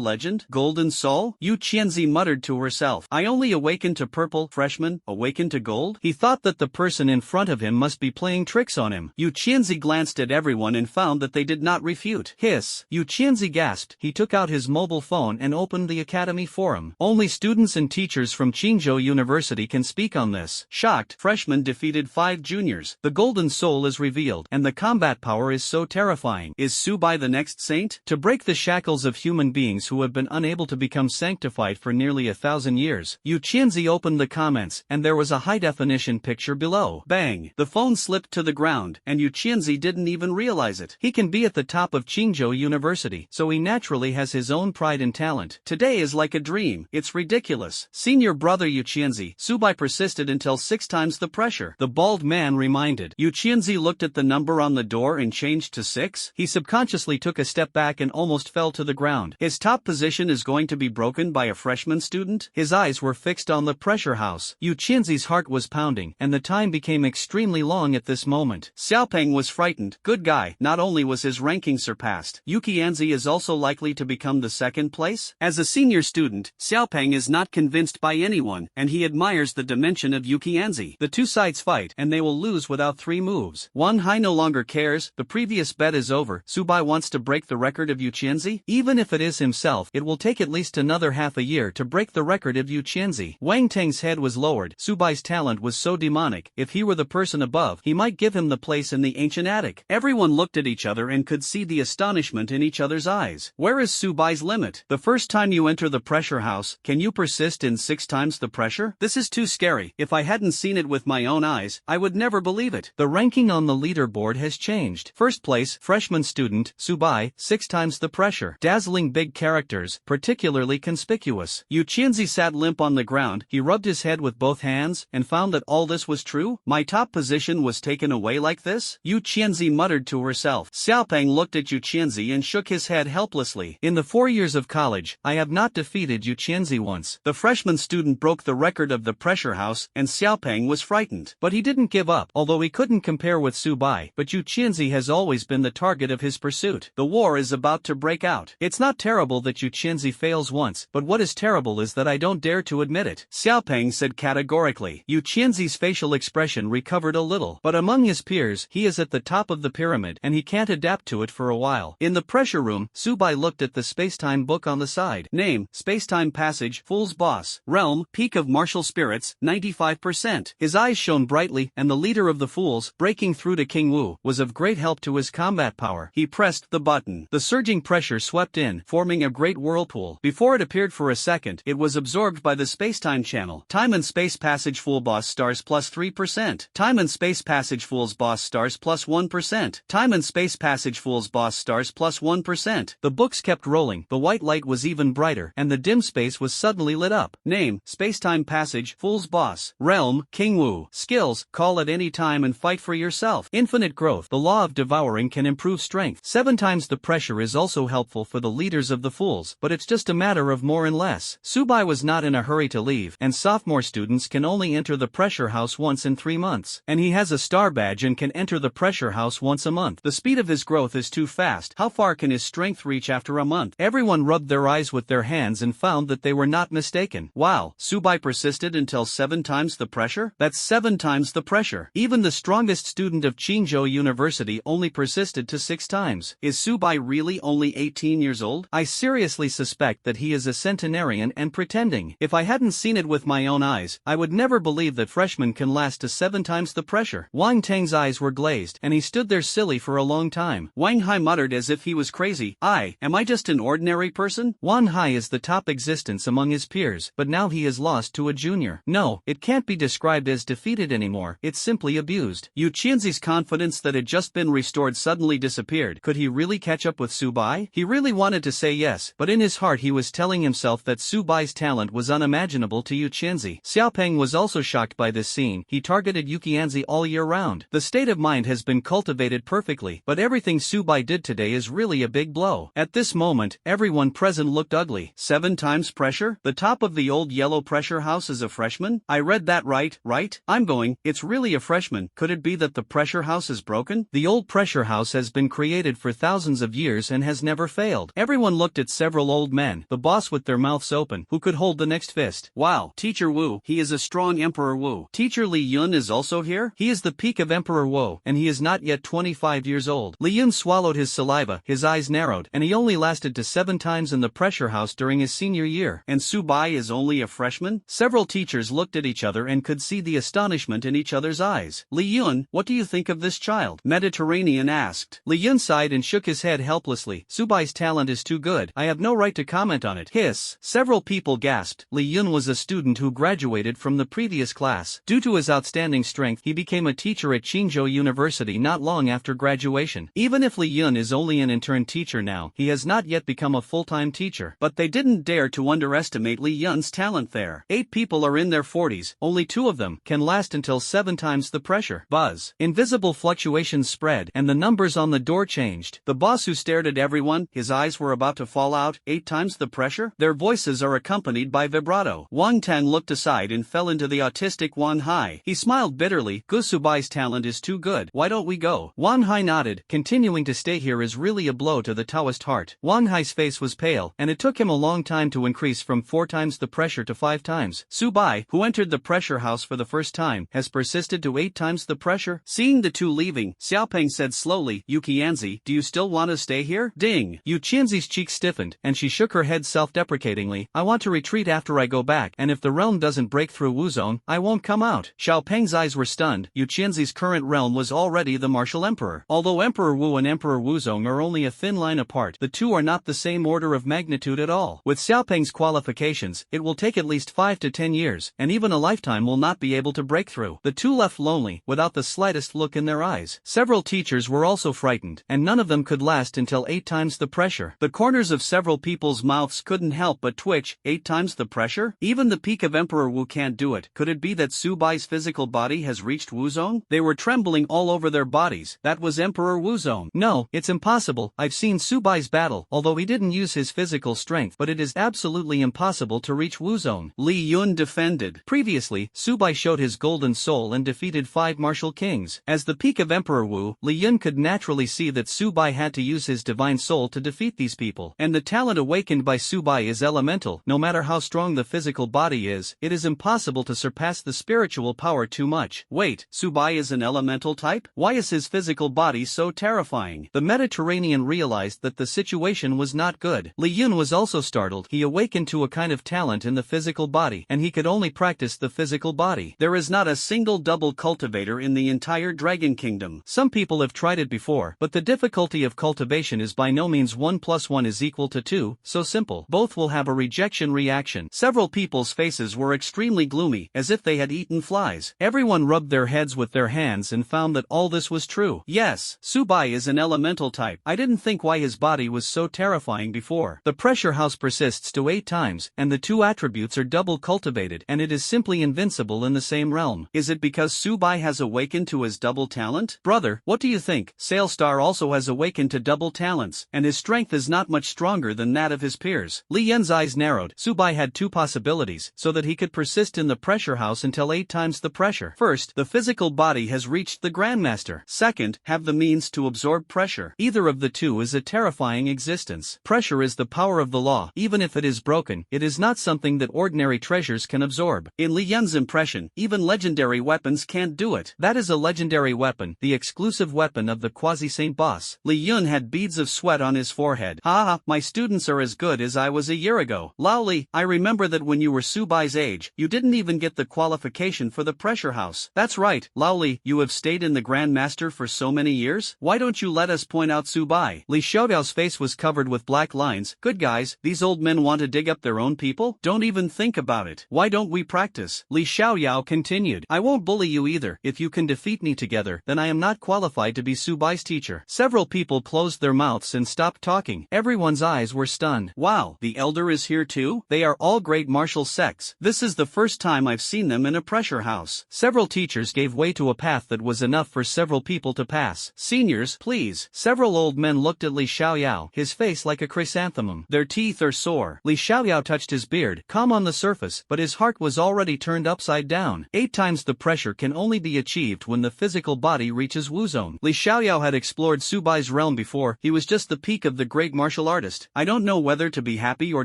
legend, golden soul? Yu Qianzi muttered to herself, I only awakened to purple, freshman, awakened to gold? He thought that the person in front of him must be playing tricks on him. Yu Qianzi glanced at everyone and found that they did not refute. Hiss! Yu Qianzi gasped. He took out his mobile phone and opened the academy forum. Only students and teachers from Qingzhou University can speak on this. Shocked, freshmen defeated 5 juniors. The golden soul is revealed, and the combat power is so terrifying. Is Subai the next saint? To break the shackles of human beings who have been unable to become sanctified for nearly 1,000 years. Yu Qianzi opened the comments, and there was a high-definition picture below. Bang! The phone slipped to the ground, and Yu Qianzi didn't even realize it. He can be at the top of Qingzhou University, so he naturally has his own pride and talent. Today is like a dream. It's ridiculous. Senior brother Yu Qianzi, Subai persisted until 6 times the pressure. The bald man reminded. Yu Qianzi looked at the number on the door and changed to 6. He subconsciously took a step back and almost fell to the ground. His top position is going to be broken by a freshman student? His eyes were fixed on the pressure house. Yu Qianzi's heart was pounding, and the time became extremely long at this moment. Xiaopeng was frightened. Good guy, not only was his ranking surpassed, Yu Qianzi is also likely to become the 2nd place? As a senior student, Xiaopeng is not convinced by anyone, and he admires the dimension of Yu Qianzi. The two sides fight, and they will lose without 3 moves. Wang Hai no longer cares. The previous bet is over. Subai wants to break the record of Yu Qianzi? Even if it is himself, it will take at least another half a year to break the record of Yu Qianzi. Wang Teng's head was lowered. Subai's talent was so demonic, if he were the person above, he might give him the place in the ancient attic. Everyone looked at each other and could see the astonishment in each other's eyes. Where is Subai's limit? The first time you enter the pressure house, can you persist in 6 times the pressure? This is too scary. If I hadn't seen it with my own eyes, I would never believe it. The ranking on the leaderboard has changed. First place, freshman student, Subai, 6 times the pressure. Dazzling big characters, particularly conspicuous. Yu Qianzi sat limp on the ground. He rubbed his head with both hands, and found that all this was true. My top position was taken away like this? Yu Qianzi muttered to herself. Xiaopeng looked at Yu Qianzi and shook his head helplessly. In the 4 years of college, I have not defeated Yu Qianzi once. The freshman student broke the record of the pressure house, and Xiaopeng was frightened. But he didn't give up, although he couldn't compare with Subai. But Yu Qianzi has always been the target of his pursuit. The war is about to break out. It's not terrible that Yu Qianzi fails once, but what is terrible is that I don't dare to admit it. Xiaopeng said categorically. Yu Qianzi's facial expression recovered a little, but among his peers, he is at the top of the pyramid, and he can't adapt to it for a while. In the pressure room, Subai looked at the spacetime book on the side. Name, Spacetime Passage, Fool's Boss. Realm, Peak of Martial Spirits, 95%. His eyes shone brightly, and the leader of the fools, breaking through to King Wu, was of great help to his combat power. He pressed the button. The surging pressure swept in, forming a great whirlpool. Before it appeared for a second, it was absorbed by the spacetime channel. Time and Space Passage Fool Boss stars plus 3%. Time and Space Passage Fool's Boss stars plus 1%. Time and Space Passage Fool's Boss stars plus 1%. The books kept rolling, the white light was even brighter, and the dim space was suddenly lit up. Name, Spacetime Passage, Fool's Boss. Realm, King Wu. Skills, call at any time and fight for yourself. Infinite growth, the law of devouring can improve strength. 7 times the pressure is also helpful for the leaders of the fools, but it's just a matter of more and less. Subai was not in a hurry to leave, and sophomore students can only enter the pressure house once in 3 months. And he has a star badge and can enter the pressure house once a month. The speed of his growth is too fast. How far can his strength reach after a month? Everyone rubbed their eyes with their hands and found that they were not mistaken. Wow, Subai persisted until 7 times the pressure? That's 7 times the pressure. Even the strongest student of Qingzhou University only persisted to 6 times. Is Subai really only 18 years old? I seriously suspect that he is a centenarian and pretending. If I hadn't seen it with my own eyes, I would never believe that freshmen can last to 7 times the pressure. Wang Tang's eyes were glazed, and he stood there silly for a long time. Wang Hai muttered as if he was crazy. Am I just an ordinary person? Wang Hai is the top existence among his peers, but now he has lost to a junior. No, it can't be described as defeated anymore, it's simply abused. Yu Qianzi's confidence that had just been restored suddenly disappeared. Could he really catch up with Subai? He really wanted to say yes, but in his heart he was telling himself that Subai's talent was unimaginable to Yu Qianzi. Xiaopeng was also shocked by this scene. He targeted Yu Qianzi all year round. The state of mind has been cultivated perfectly, but everything Subai did today is really a big blow. At this moment, everyone present looked ugly. 7 times pressure? The top of the old yellow pressure house is a freshman? I read that right? I'm going, it's really a freshman. Could it be that the pressure house is broken? The old pressure house has been created for thousands of years and has never failed. Everyone looked at several old men, the boss with their mouths open, who could hold the next fist. Wow, Teacher Wu, he is a strong Emperor Wu. Teacher Li Yun is also here? He is the peak of Emperor Wu, and he is not yet 25 years old. Li Yun swallowed his saliva, his eyes narrowed, and he only lasted to 7 times in the pressure house during his senior year. And Subai is only a freshman? Several teachers looked at each other and could see the astonishment in each other's eyes. Li Yun, what do you think of this child? Mediterranean asked. Li Yun sighed and shook his head helplessly. Subai's talent is too good. I have no right to comment on it. Hiss. Several people gasped. Li Yun was a student who graduated from the previous class. Due to his outstanding strength, he became a teacher at Qingzhou University not long after graduation. Even if Li Yun is only an intern teacher now, he has not yet become a full-time teacher. But they didn't dare to underestimate Li Yun's talent there. 8 people are in their 40s, only 2 of them can last until 7 times the pressure. Buzz. Invisible fluctuations spread, and the numbers on the door changed. The boss who stared at everyone, his eyes were about to fall out. 8 times the pressure? Their voices are accompanied by vibrato. Wang Tang looked aside and fell into the autistic Wang Hai. He smiled bitterly. Subai's talent is too good. Why don't we go? Wang Hai nodded. Continuing to stay here is really a blow to the Taoist heart. Wang Hai's face was pale, and it took him a long time to increase from 4 times the pressure to 5 times. Subai, who entered the pressure house for the first time, has persisted to 8 times the pressure. Seeing the two leaving, Xiaopeng said slowly, Yu Qianzi, do you still want to stay here? Ding! Yu Qianzi's cheeks stiffened, and she shook her head self-deprecatingly. I want to retreat after I go back, and if the realm doesn't break through Wu Zone, I won't come out. Xiaopeng's eyes were stunned. Yu Qianzi's current realm was already the martial emperor. Although Emperor Wu and Emperor Wuzong are only a thin line apart, the two are not the same order of magnitude at all. With Xiaopeng's qualifications, it will take at least 5 to 10 years, and even a lifetime will not be able to break through. The two left lonely, without the slightest look in their eyes. Several teachers were also frightened, and none of them could last until 8 times the pressure. The corners of several people's mouths couldn't help but twitch. 8 times the pressure? Even the peak of Emperor Wu can't do it. Could it be that Subai's physical body has reached Wuzong? They were trembling all over their bodies. That was Emperor Wuzong. No, it's impossible. I've seen Subai's battle, although he didn't use his physical strength, but it is absolutely impossible to reach Wuzong. Li Yun defended. Previously, Subai showed his golden soul and defeated 5 martial kings. As the peak of Emperor Wu, Li Yun could naturally see that Subai had to use his divine soul to defeat these people. And the talent awakened by Subai is elemental. No matter how strong the physical body is, it is impossible to surpass the spiritual power too much. Wait, Subai is an elemental type? Why is his physical body so terrifying? The Mediterranean realized that the situation was not good. Li Yun was also startled. He awakened to a kind of talent in the physical body, and he could only practice the physical body. There is not a single double cultivator in the entire Dragon Kingdom. Some people have tried it before, but the difficulty of cultivation is by no means 1 + 1 = 2, so simple. Both will have a rejection reaction. Several people's faces were extremely gloomy, as if they had eaten flies. Everyone rubbed their heads with their hands and found that all this was true. Yes, Subai is an elemental type. I didn't think why his body was so terrifying before. The pressure house persists to 8 times, and the 2 attributes are double cultivated, and it is simply invincible in the same realm. Is it because Subai has awakened to his double talent? Brother, what do you think? Sailstar also has awakened to double talents, and his strength is not much stronger than that of his peers. Li Yan's eyes narrowed. Subai had 2 possibilities, so that he could persist in the pressure house until 8 times the pressure. First, the physical body has reached the Grandmaster. Second, have the means to absorb pressure. Either of the two is a terrifying existence. Pressure is the power of the law. Even if it is broken, it is not something that ordinary treasure treasures can absorb. In Li Yun's impression, even legendary weapons can't do it. That is a legendary weapon, the exclusive weapon of the quasi-saint boss. Li Yun had beads of sweat on his forehead. Haha, my students are as good as I was a year ago. Lao Li, I remember that when you were Su Bai's age, you didn't even get the qualification for the pressure house. That's right, Lao Li, you have stayed in the Grand Master for so many years? Why don't you let us point out Su Bai? Li Xiaodao's face was covered with black lines. Good guys, these old men want to dig up their own people? Don't even think about it. Why don't we practice? Li Xiaoyao continued. I won't bully you either. If you can defeat me together, then I am not qualified to be Su Bai's teacher. Several people closed their mouths and stopped talking. Everyone's eyes were stunned. Wow, the elder is here too? They are all great martial sects. This is the first time I've seen them in a pressure house. Several teachers gave way to a path that was enough for several people to pass. Seniors, please. Several old men looked at Li Xiaoyao, his face like a chrysanthemum. Their teeth are sore. Li Xiaoyao touched his beard, calm on the surface, but his heart was already turned upside down. 8 times the pressure can only be achieved when the physical body reaches Wu Zone. Li Xiaoyao had explored Su Bai's realm before. He was just the peak of the great martial artist. I don't know whether to be happy or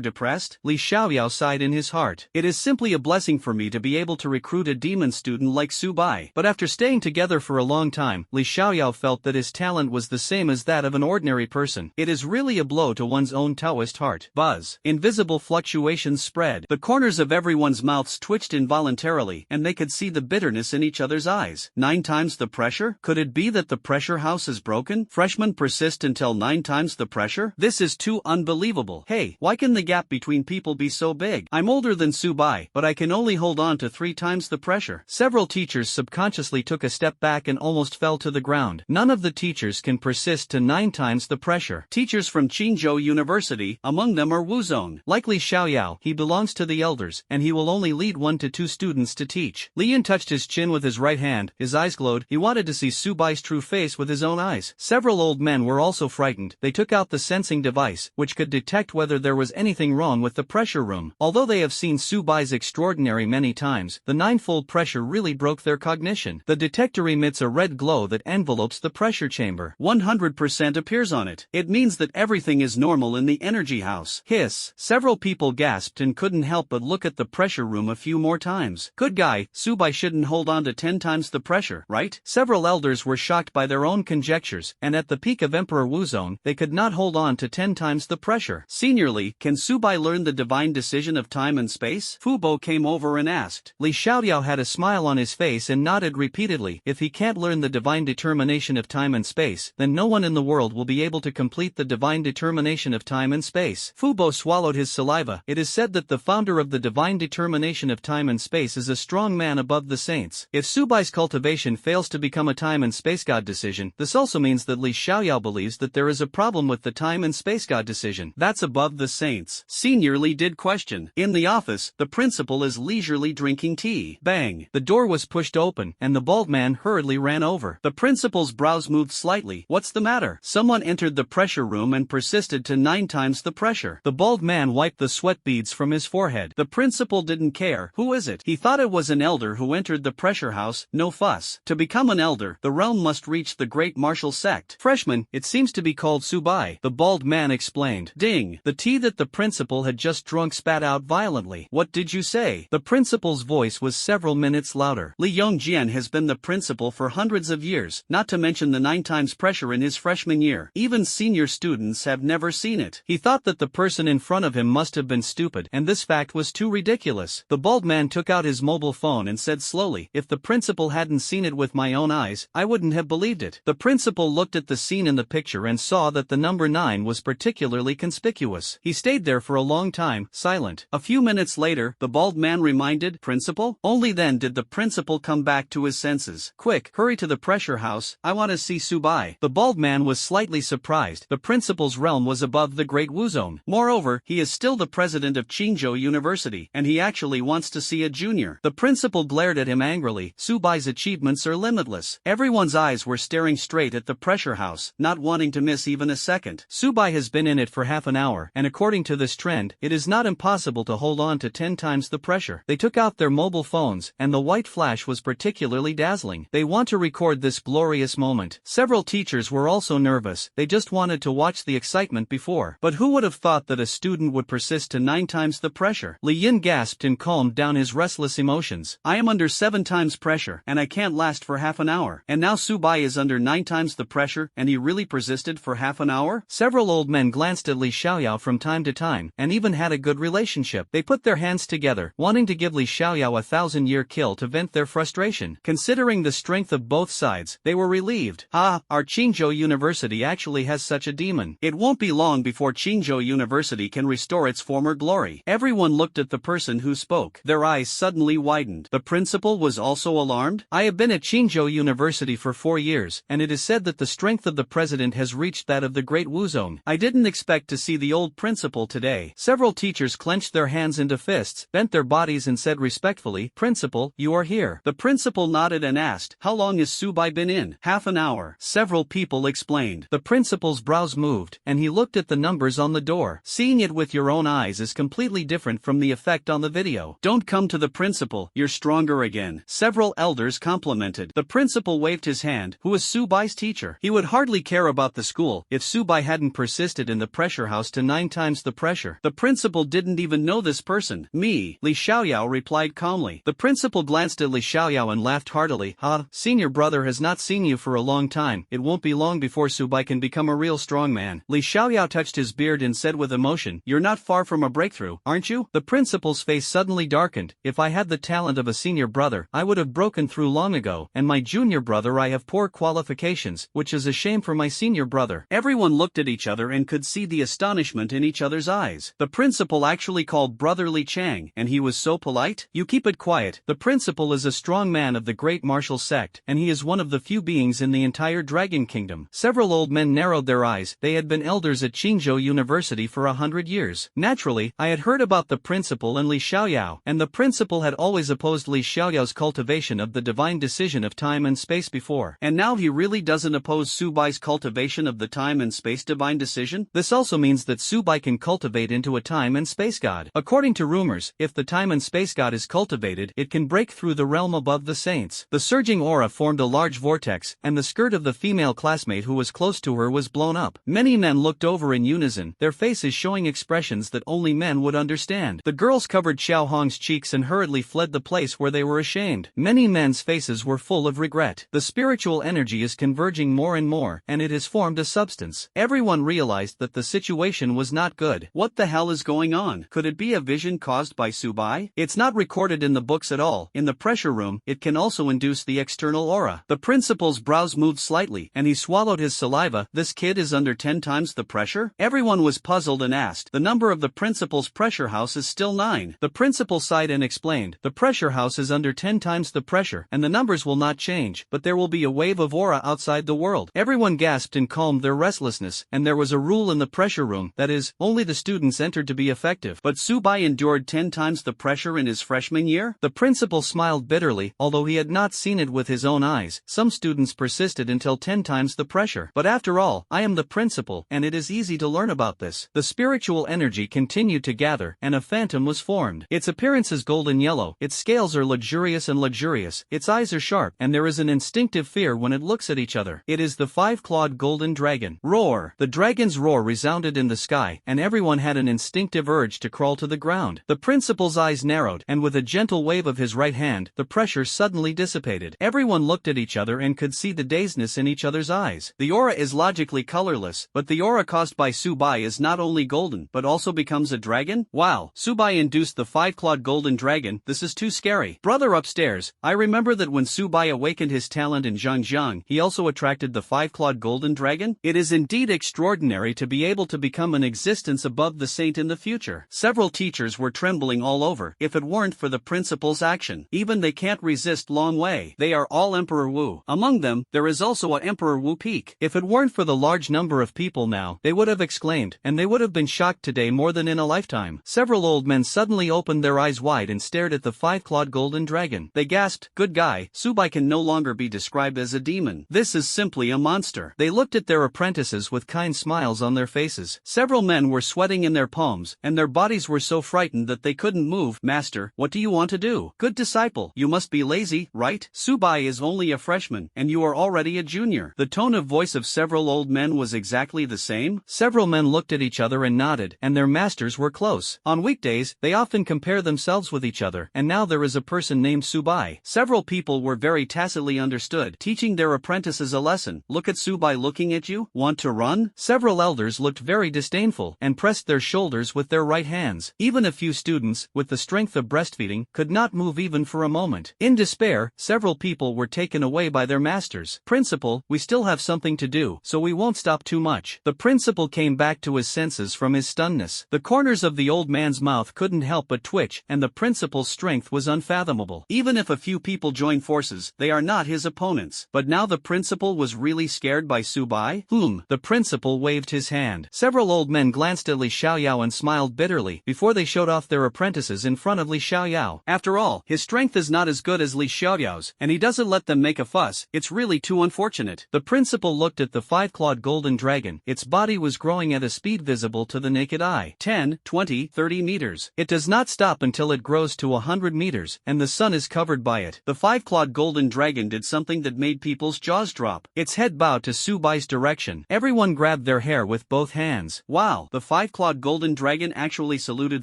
depressed. Li Xiaoyao sighed in his heart. It is simply a blessing for me to be able to recruit a demon student like Su Bai. But after staying together for a long time, Li Xiaoyao felt that his talent was the same as that of an ordinary person. It is really a blow to one's own Taoist heart. Buzz. Invisible fluctuations spread. The corners of everyone's mouths twitched involuntarily, and they could see the bitterness in each other's eyes. 9 times the pressure? Could it be that the pressure house is broken? Freshmen persist until 9 times the pressure? This is too unbelievable. Hey, why can the gap between people be so big? I'm older than Su Bai, but I can only hold on to 3 times the pressure. Several teachers subconsciously took a step back and almost fell to the ground. None of the teachers can persist to 9 times the pressure. Teachers from Qingzhou University, among them are Wu Zone. Like Li Xiaoyao, he belongs to the elders, and he will only lead 1 to 2 students to teach. Li Yun touched his chin with his right hand, his eyes glowed. He wanted to see Su Bai's true face with his own eyes. Several old men were also frightened. They took out the sensing device, which could detect whether there was anything wrong with the pressure room. Although they have seen Su Bai's extraordinary many times, the 9-fold pressure really broke their cognition. The detector emits a red glow that envelopes the pressure chamber. 100% appears on it. It means that everything is normal in the energy house. Hiss. Several people gasped and couldn't help but look at the pressure room a few more times. Good guy, Su Bai shouldn't hold on to 10 times the pressure, right? Several elders were shocked by their own conjectures, and at the peak of Emperor Wu Zone, they could not hold on to 10 times the pressure. Seniorly, can Su Bai learn the divine decision of time and space? Fu Bo came over and asked. Li Xiaoyao had a smile on his face and nodded repeatedly. If he can't learn the divine determination of time and space, then no one in the world will be able to complete the divine determination of time and space. Fu Bo swallowed his saliva. It is said that the founder of the divine determination of time and space is a strong man above the saints. If Su Bai's cultivation fails to become a time and space god decision, this also means that Li Xiaoyao believes that there is a problem with the time and space god decision. That's above the saints. Senior Li did question. In the office, the principal is leisurely drinking tea. Bang! The door was pushed open, and the bald man hurriedly ran over. The principal's brows moved slightly. What's the matter? Someone entered the pressure room and persisted to 9 times the pressure. The bald man wiped the sweat beads from his forehead. The principal didn't care. Who is it? He thought it was an elder who entered the pressure house. No fuss. To become an elder, the realm must reach the great martial sect. Freshman, it seems to be called Su Bai. The bald man explained. Ding! The tea that the principal had just drunk spat out violently. What did you say? The principal's voice was several minutes louder. Li Yongjian has been the principal for hundreds of years, not to mention the 9 times pressure in his freshman year. Even senior students have never seen it. He thought that the person in front of him must have been stupid, and this fact was too ridiculous. The bald man took out his mobile phone and said slowly, if the principal hadn't seen it with my own eyes, I wouldn't have believed it. The principal looked at the scene in the picture and saw that the number 9 was particularly conspicuous. He stayed there for a long time, silent. A few minutes later, the bald man reminded, Principal? Only then did the principal come back to his senses. Quick, hurry to the pressure house, I want to see Su Bai. The bald man was slightly surprised. The principal's realm was above the Great Wu Zone. Moreover, he is still the president of Qingzhou University, and he actually wants to see a junior. The principal glared at him angrily. Su Bai's achievements are limitless. Everyone's eyes were staring straight at the pressure house, not wanting to miss even a second. Su Bai has been in it for half an hour, and according to this trend, it is not impossible to hold on to 10 times the pressure. They took out their mobile phones, and the white flash was particularly dazzling. They want to record this glorious moment. Several teachers were also nervous. They just wanted to watch the excitement before. But who would have thought that a student would persist to 9 times the pressure? Li Yin gasped and calmed down his restless emotions. I am under 7 times pressure, and I can't last for half an hour. And now Subai is under 9 times the pressure, and he really persisted for half an hour? Several old men glanced at Li Xiaoyao from time to time, and even had a good relationship. They put their hands together, wanting to give Li Xiaoyao a 1,000-year kill to vent their frustration. Considering the strength of both sides, they were relieved. Ah, our Qingzhou University actually has such a demon. It won't be long before Qingzhou University can restore its former glory. Everyone looked at the person who spoke. Their eyes suddenly widened. The principal was also alarmed. I have been at Qingzhou University for 4 years, and it is said that the strength of the president has reached that of the great Wuzong. I didn't expect to see the old principal today. Several teachers clenched their hands into fists, bent their bodies and said respectfully, Principal, you are here. The principal nodded and asked, how long has Subai been in? Half an hour. Several people explained. The principal's brows moved, and he looked at the numbers on the door. Seeing it with your own eyes is completely different from the effect on the video. Don't come to the principal, you're stronger again. Several elders complimented. The principal waved his hand, who was Subai's teacher. He would hardly care about the school if Subai hadn't persisted in the pressure house to 9 times the pressure. The principal didn't even know this person. Me, Li Xiaoyao replied calmly. The principal glanced at Li Xiaoyao and laughed heartily. Senior brother has not seen you for a long time. It won't be long before Subai can become a real strong man. Li Xiaoyao touched his beard and said with emotion, you're not far from a breakthrough, aren't you? The principal's face suddenly darkened. If I had the talent of a senior brother, I would have broken through long ago, and my junior brother I have poor qualifications, which is a shame for my senior brother. Everyone looked at each other and could see the astonishment in each other's eyes. The principal actually called Brother Li Chang, and he was so polite. You keep it quiet. The principal is a strong man of the great martial sect, and he is one of the few beings in the entire Dragon Kingdom. Several old men narrowed their eyes. They had been elders at Qingzhou University for 100 years. Naturally, I had heard about the principal and Li Xiaoyao, and the principal had always opposed Li Xiaoyao's cultivation of the divine decision of time and space before. And now he really doesn't oppose Subai's cultivation of the time and space divine decision? This also means that Subai can cultivate into a time and space god. According to rumors, if the time and space god is cultivated, it can break through the realm above the saints. The surging aura formed a large vortex, and the skirt of the female classmate who was close to her was blown up. Many men looked over in unison, their faces showing expressions that only men would understand. The girls covered Xiao Hong's cheeks and hurriedly fled the place where they were ashamed. Many men's faces were full of regret. The spiritual energy is converging more and more, and it has formed a substance. Everyone realized that the situation was not good. What the hell is going on? Could it be a vision caused by Subai? It's not recorded in the books at all. In the pressure room, it can also induce the external aura. The principal's brows moved slightly, and he swallowed his saliva. This kid is under 10 times the pressure? Everyone was puzzled and asked. The number of the principal's pressure house is still 9. The principal sighed and explained. The pressure house is under 10 times the pressure, and the numbers will not change, but there will be a wave of aura outside the world. Everyone gasped and calmed their restlessness, and there was a rule in the pressure room, that is, only the students entered to be effective. But Subai endured 10 times the pressure in his freshman year? The principal smiled bitterly, although he had not seen it with his own eyes. Some students persisted until 10 times the pressure. But after all, I am the principal, and it is easy to learn about this. The spiritual energy continued to gather, and a phantom was formed. Its appearance is golden yellow, its scales are luxurious and luxurious, its eyes are sharp, and there is an instinctive fear when it looks at each other. It is the 5-clawed golden dragon. Roar! The dragon's roar resounded in the sky, and everyone had an instinctive urge to crawl to the ground. The principal's eyes narrowed, and with a gentle wave of his right hand, the pressure suddenly dissipated. Everyone looked at each other and could see the dazedness in each other's eyes. The aura is logically colorless, but the aura caused by Subai is not only golden, but also becomes a dragon? Wow! Subai induced the 5-clawed golden dragon. This is too scary. Brother upstairs, I remember that when Subai awakened his talent in Zhangjiang, he also attracted the 5-clawed golden dragon? It is indeed extraordinary to be able to become an existence above the saint in the future. Several teachers were trembling all over. If it weren't for the principal's action, even they can't resist Long Wei. They are all Emperor Wu. Among them, there is also a Emperor Wu peak. If it weren't for the large number of people now, they would have exclaimed, and they would have been shocked today more than in a lifetime. Several old men suddenly opened their eyes wide and stared at the 5-clawed golden dragon. They gasped, good guy, Subai can no longer be described as a demon. This is simply a monster. They looked at their apprentices with kind smiles on their faces. Several men were sweating in their palms, and their bodies were so frightened that they couldn't move. Master, what do you want to do? Good disciple, you must be lazy, right? Subai is only a freshman, and you are already a junior. The tone of voice of several old men was exactly the same. Several men looked at each other and nodded, and their masters were close. On weekdays, they often compare themselves with each other, and now there is a person named Subai. Several people were very tacitly understood, teaching their apprentices a lesson. Look at Subai looking at you, want to run? Several elders looked very disdainful, and pressed their shoulders with their right hands. Even a few students, with the strength of breastfeeding, could not move even for a moment. In despair, several people were taken away by their masters. Principal, we still have something to do, so we won't stop too much. The principal came back to his senses from his stunnedness. The corners of the old man's mouth couldn't help but twitch, and the principal's strength was unfathomable. Even if a few people join forces, they are not his opponents. But now the principal was really scared by Subai? The principal waved his hand. Several old men glanced at Li Xiaoyao and smiled bitterly before they showed off their apprentices in front of Li Xiaoyao. After all, his strength is not as good as Li Xiaoyao's, and he doesn't let them make a fuss. It's really too unfortunate. The principal looked at the five-clawed golden dragon. Its body was growing at a speed visible to the naked eye. 10, 20, 30 meters. It does not stop until it grows to 100 meters, and the sun is covered by it. The five-clawed golden dragon did something that made people's jaws drop. Its head bowed to Subai's direction. Everyone grabbed their hair with both hands. Wow, the five-clawed golden dragon actually saluted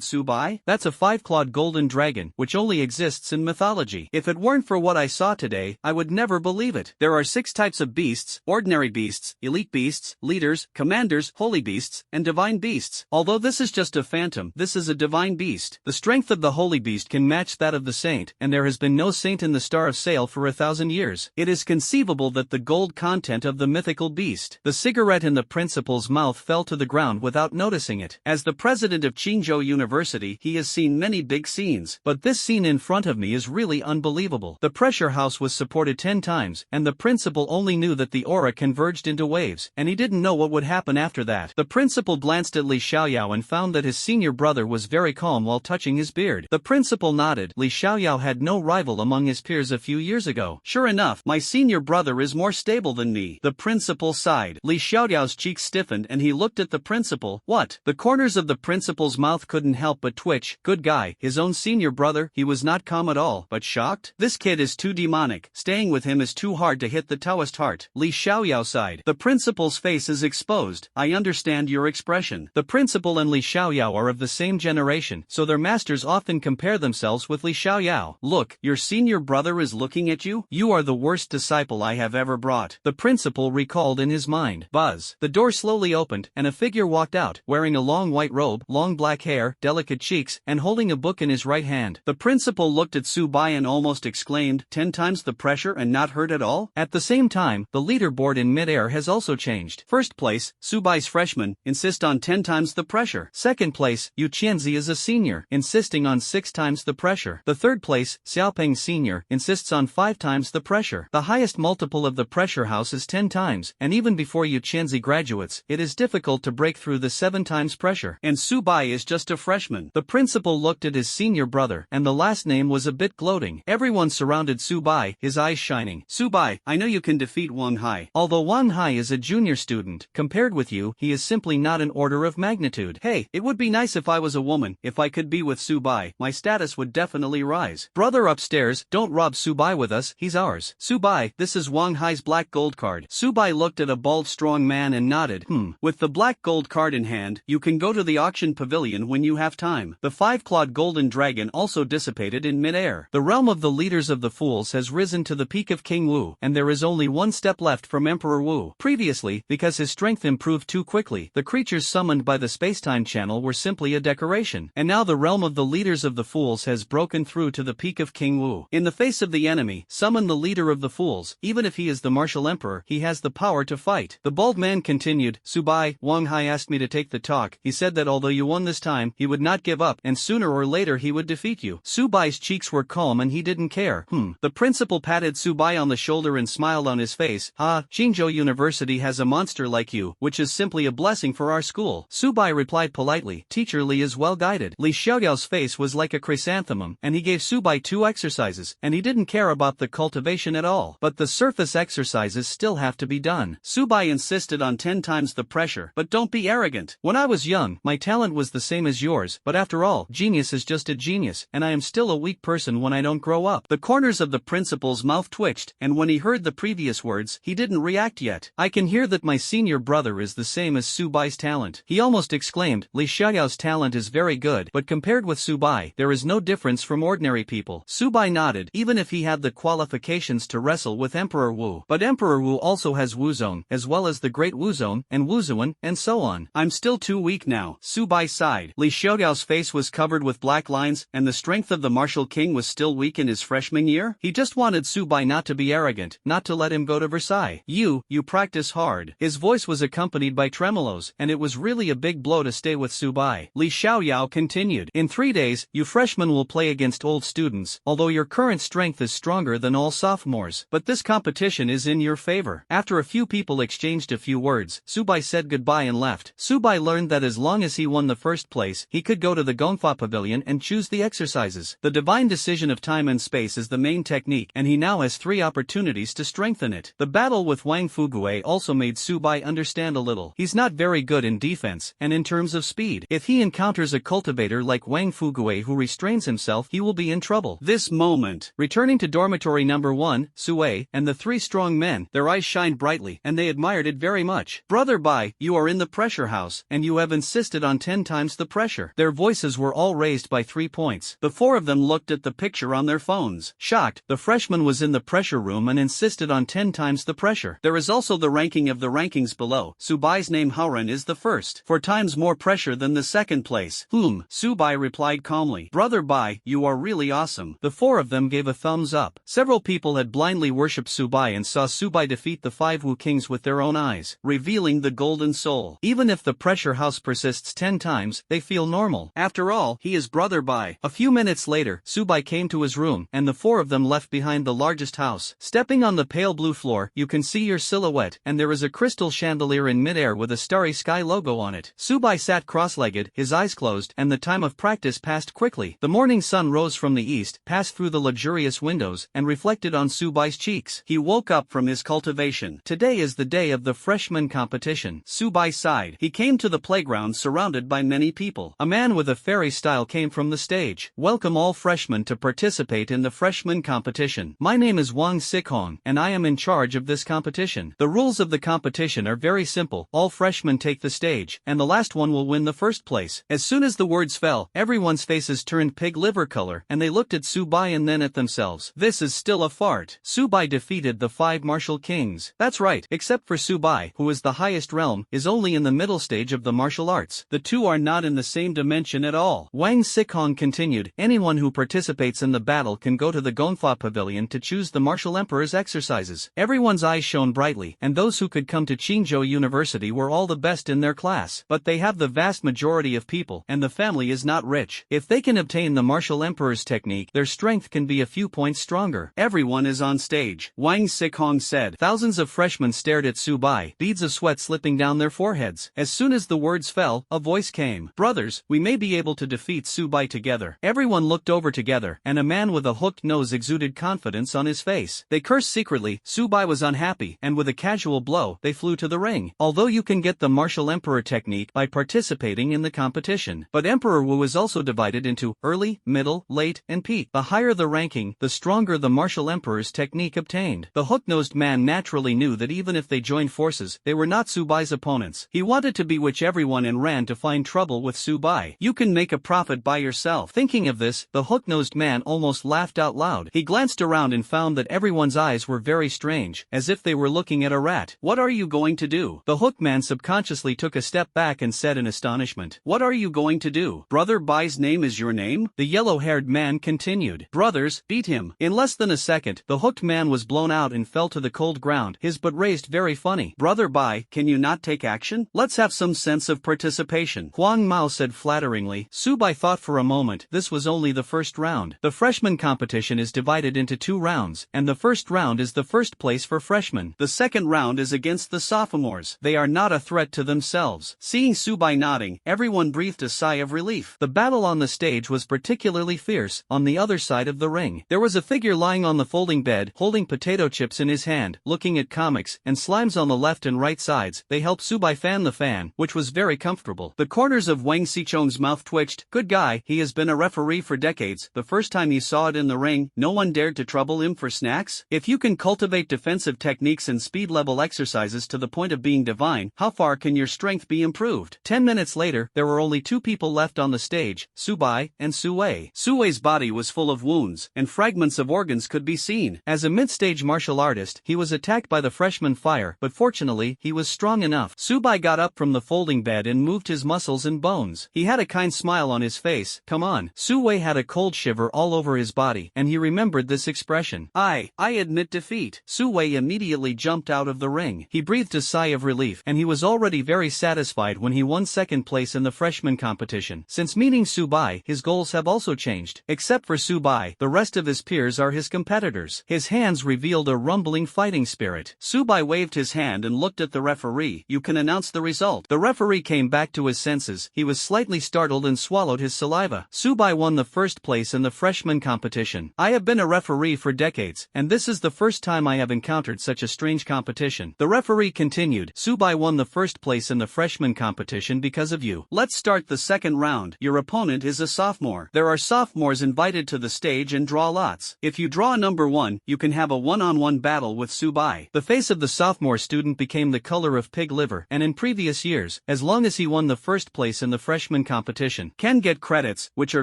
Subai? That's a five-clawed golden dragon, which only exists in mythology. If it weren't for what I saw today, I would never believe it. There are 6 types of beasts: ordinary beasts, elite beasts, leaders, commanders, holy beasts, and divine beasts. Although this is just a phantom, this is a divine beast. The strength of the holy beast can match that of the saint, and there has been no saint in the Star of Sail for 1,000 years. It is conceivable that the gold content of the mythical beast. The cigarette in the principal's mouth fell to the ground without noticing it. As the president of Qingzhou University, he has seen many big scenes, but this scene in front of me is really unbelievable. The pressure house was supported 10 times, and the principal only knew that the aura converged into waves, and he didn't know what would happen after that. The principal glanced at Li Xiaoyao and found that his senior brother was very calm while touching his beard. The principal nodded. Li Xiaoyao had no rival among his peers a few years ago. Sure enough, my senior brother is more stable than me. The principal sighed. Li Xiaoyao's cheeks stiffened and he looked at the principal. What? The corners of the principal's mouth couldn't help but twitch. Good guy, his own senior brother. He was not calm at all, but shocked. This kid is too demonic. Staying with him is too hard to hit the Taoist heart. Li Xiaoyao sighed. The principal's face is exposed. I understand your expression. The principal and Li Xiaoyao are of the same generation, so their masters often compare themselves with Li Xiaoyao. Look, your senior brother is looking at you? You are the worst disciple I have ever brought. The principal recalled in his mind. Buzz. The door slowly opened, and a figure walked out, wearing a long white robe, long black hair, delicate cheeks, and holding a book in his right hand. The principal looked at Subai and almost exclaimed, 10 times the pressure and not hurt at all? At the same time, the leaderboard in mid-air has also changed. First place, Subai's freshman, insist on 10 times the pressure. Second place, Yu Qianzi is a senior, insisting on 6 times the pressure. The third place, Xiaopeng senior, insists on 5 times the pressure. The highest multiple of the pressure house is 10 times, and even before Yu Qianzi graduates, it is difficult to break through the 7 times pressure. And Subai is just a freshman. The principal looked at his senior brother, and the last name was a bit gloating. Everyone surrounded Subai, his eyes shining. Subai, I know you can defeat Wang Hai. Although Wang Hai is a junior student, compared with you, he is simply not an order of magnitude. Hey, it would be nice if I was a woman. If I could be with Subai, my status would definitely rise. Brother upstairs, don't rob Subai with us, he's ours. Subai, this is Wang Hai's black gold card. Subai looked at a bald strong man and nodded. With the black gold card in hand, you can go to the auction pavilion when you have time. The 5-clawed golden dragon also dissipated in mid-air. The realm of the leaders of the fools has risen to the peak of King Wu, and there is only one step left from Emperor Wu. Previously, because his strength improved too quickly, the creatures summoned by the space-time channel were simply a decoration, and now the realm of the leaders of the fools has broken through to the peak of King Wu. In the face of the enemy, summon the leader of the fools. Even if he is the martial emperor, he has the power to fight. The bald man continued, Subai, Wang Hai asked me to take the talk. He said that although you won this time, he would not give up, and sooner or later he would defeat you. Subai's cheeks were calm and he didn't care. The principal patted Subai on the shoulder and smiled on his face. Qingzhou University has a monster like you, which is simply a blessing for our school. Subai replied politely, Teacher Li is well guided. Li Xiaoyao's face was like a chrysanthemum, and he gave Subai 2 exercises, and he didn't care about the cultivation at all. But the surface exercises still have to be done. Subai insisted on 10 times the pressure. But don't be arrogant. When I was young, my talent was the same as yours, but after all, genius is just a genius, and I am still a weak person when I don't grow up. The corners of the principal's mouth twitched, and when he heard the previous words, he didn't react yet. I can hear that my senior brother is the same as Subai's talent. He almost exclaimed, Li Xiaoyao's talent is very good, but but compared with Subai, there is no difference from ordinary people. Subai nodded, even if he had the qualifications to wrestle with Emperor Wu. But Emperor Wu also has Wuzong, as well as the Great Wuzong, and Wuzuan, and so on. I'm still too weak now. Subai sighed. Li Xiaogao's face was covered with black lines, and the strength of the martial king was still weak in his freshman year. He just wanted Subai not to be arrogant, not to let him go to Versailles. You practice hard. His voice was accompanied by tremolos, and it was really a big blow to stay with Subai. Li Xiaoyao continued. In 3 days, you freshmen will play against old students, although your current strength is stronger than all sophomores. But this competition is in your favor. After a few people exchanged a few words, Subai said goodbye and left. Subai learned that as long as he won the first place, he could go to the Gongfa Pavilion and choose the exercises. The divine decision of time and space is the main technique, and he now has 3 opportunities to strengthen it. The battle with Wang Fugue also made Subai understand a little. He's not very good in defense, and in terms of speed. If he encounters a cultivator like Wang Fugue who restrains himself, he will be in trouble. This moment. Returning to dormitory number 1, Sue, and the 3 strong men, their eyes shined brightly, and they admired it very much. Brother Bai, you are in the pressure house, and you have insisted on 10 times the pressure. Their voices were all raised by 3 points. The 4 of them looked at the picture on their phones. Shocked, the freshman was in the pressure room and insisted on 10 times the pressure. There is also the ranking of the rankings below. Subai's name Hauran is the first, 4 times more pressure than the second place. Subai replied calmly. Brother Bai, you are really awesome. The 4 of them gave a thumbs up. Several people had blindly worshipped Subai and saw Subai defeat the 5 Wu Kings with their own eyes, revealing the golden soul. Even if the pressure house persists 10 times, they feel normal. After all, he is Brother Bai. A few minutes later, Subai came to his room, and the 4 of them left behind the largest house. Stepping on the pale blue floor, you can see your silhouette, and there is a crystal chandelier in midair with a starry sky logo on it. Subai sat cross-legged, his eyes closed, and the time of practice passed quickly. The morning sun rose from the east, passed through the luxurious windows, and reflected on Subai's cheeks. He woke up from his cultivation. Today is the day of the freshman competition. Subai sighed. He came to the playground surrounded by many people. A man with a fairy style came from the stage. Welcome all freshmen to participate in the freshman competition. My name is Wang Sihong, and I am in charge of this competition. The rules of the competition are very simple. All freshmen take the stage, and the last one will win the first place. As soon as the words fell, everyone's faces turned pig liver color, and they looked at Subai and then at themselves. This is still a fart. Subai defeated the 5 martial kings. That's right, except for Subai, who is the highest realm, is only in the middle stage of the martial arts. The 2 are not in the same dimension at all. Wang Sihong continued. Anyone who participates in the battle can go to the Gongfa Pavilion to choose the martial emperor's exercises. Everyone's eyes shone brightly, and those who could come to Qingzhou University were all the best in their class. But they have the vast majority of people, and the family is not rich. If they can obtain the martial emperor's technique, their strength can be a few points stronger. Everyone is on stage. Wang Sihong said. Thousands of freshmen stared at Subai, beads of sweat slipping down their foreheads. As soon as the words fell, a voice came. Brothers, we may be able to defeat Subai together. Everyone looked over together, and a man with a hooked nose exuded confidence on his face. They cursed secretly. Subai was unhappy, and with a casual blow, they flew to the ring. Although you can get the martial emperor technique by participating in the competition, but Emperor Wu is also divided into early, middle, late, and peak. The higher the ranking, the stronger the martial emperor's technique obtained. The hook-nosed man naturally knew that even if they joined forces, they were not Subai's opponents. He wanted to bewitch everyone and ran to find trouble with Subai. You can make a profit by yourself. Thinking of this, the hook-nosed man almost laughed out loud. He glanced around and found that everyone's eyes were very strange, as if they were looking at a rat. What are you going to do? The hook man subconsciously took a step back and said in astonishment. What are you going to do? Brother Bai's name is your name? The yellow-haired man continued. Brothers, beat him. In less than a second, the hooked man was blown out and fell to the cold ground, his butt raised very funny. Brother Bai, can you not take action? Let's have some sense of participation. Huang Mao said flatteringly. Subai thought for a moment. This was only the first round. The freshman competition is divided into 2 rounds, and the first round is the first place for freshmen. The second round is against the sophomores. They are not a threat to themselves. Seeing Subai nodding, everyone breathed a sigh of relief. The battle on the stage was particularly fierce. On the other side of the ring, there was a figure lying on the folding bed, holding potato chips in his hand, looking at comics, and slimes on the left and right sides. They helped Subai fan the fan, which was very comfortable. The corners of Wang Xichong's mouth twitched. Good guy, he has been a referee for decades. The first time he saw it in the ring, no one dared to trouble him for snacks. If you can cultivate defensive techniques and speed level exercises to the point of being divine, how far can your strength be improved? 10 minutes later, there were only 2 people left on the stage, Subai and Sue. Sue's body was full of wounds, and fragments of organs could be seen. As a mid-stage martial artist, he was attacked by the freshman fire, but fortunately, he was strong enough. Subai got up from the folding bed and moved his muscles and bones. He had a kind smile on his face. Come on. Sue had a cold shiver all over his body, and he remembered this expression. I admit defeat. Sue immediately jumped out of the ring. He breathed a sigh of relief, and he was already very satisfied when he won second place in the freshman competition. Since meeting Subai, his goals have also changed. Except for Subai, the rest of his peers are his competitors. His hands revealed a rumbling fighting spirit. Subai waved his hand and looked at the referee. You can announce the result. The referee came back to his senses. He was slightly startled and swallowed his saliva. Subai won the first place in the freshman competition. I have been a referee for decades, and this is the first time I have encountered such a strange competition. The referee continued. Subai won the first place in the freshman competition because of you. Let's start the second round. Your opponent is a sophomore. There are sophomores invited to the stage and draw lots. If you draw number 1, you can have a one-on-one battle with Subai. The face of the sophomore student became the color of pig liver, and in previous years, as long as he won the first place in the freshman competition, can get credits, which are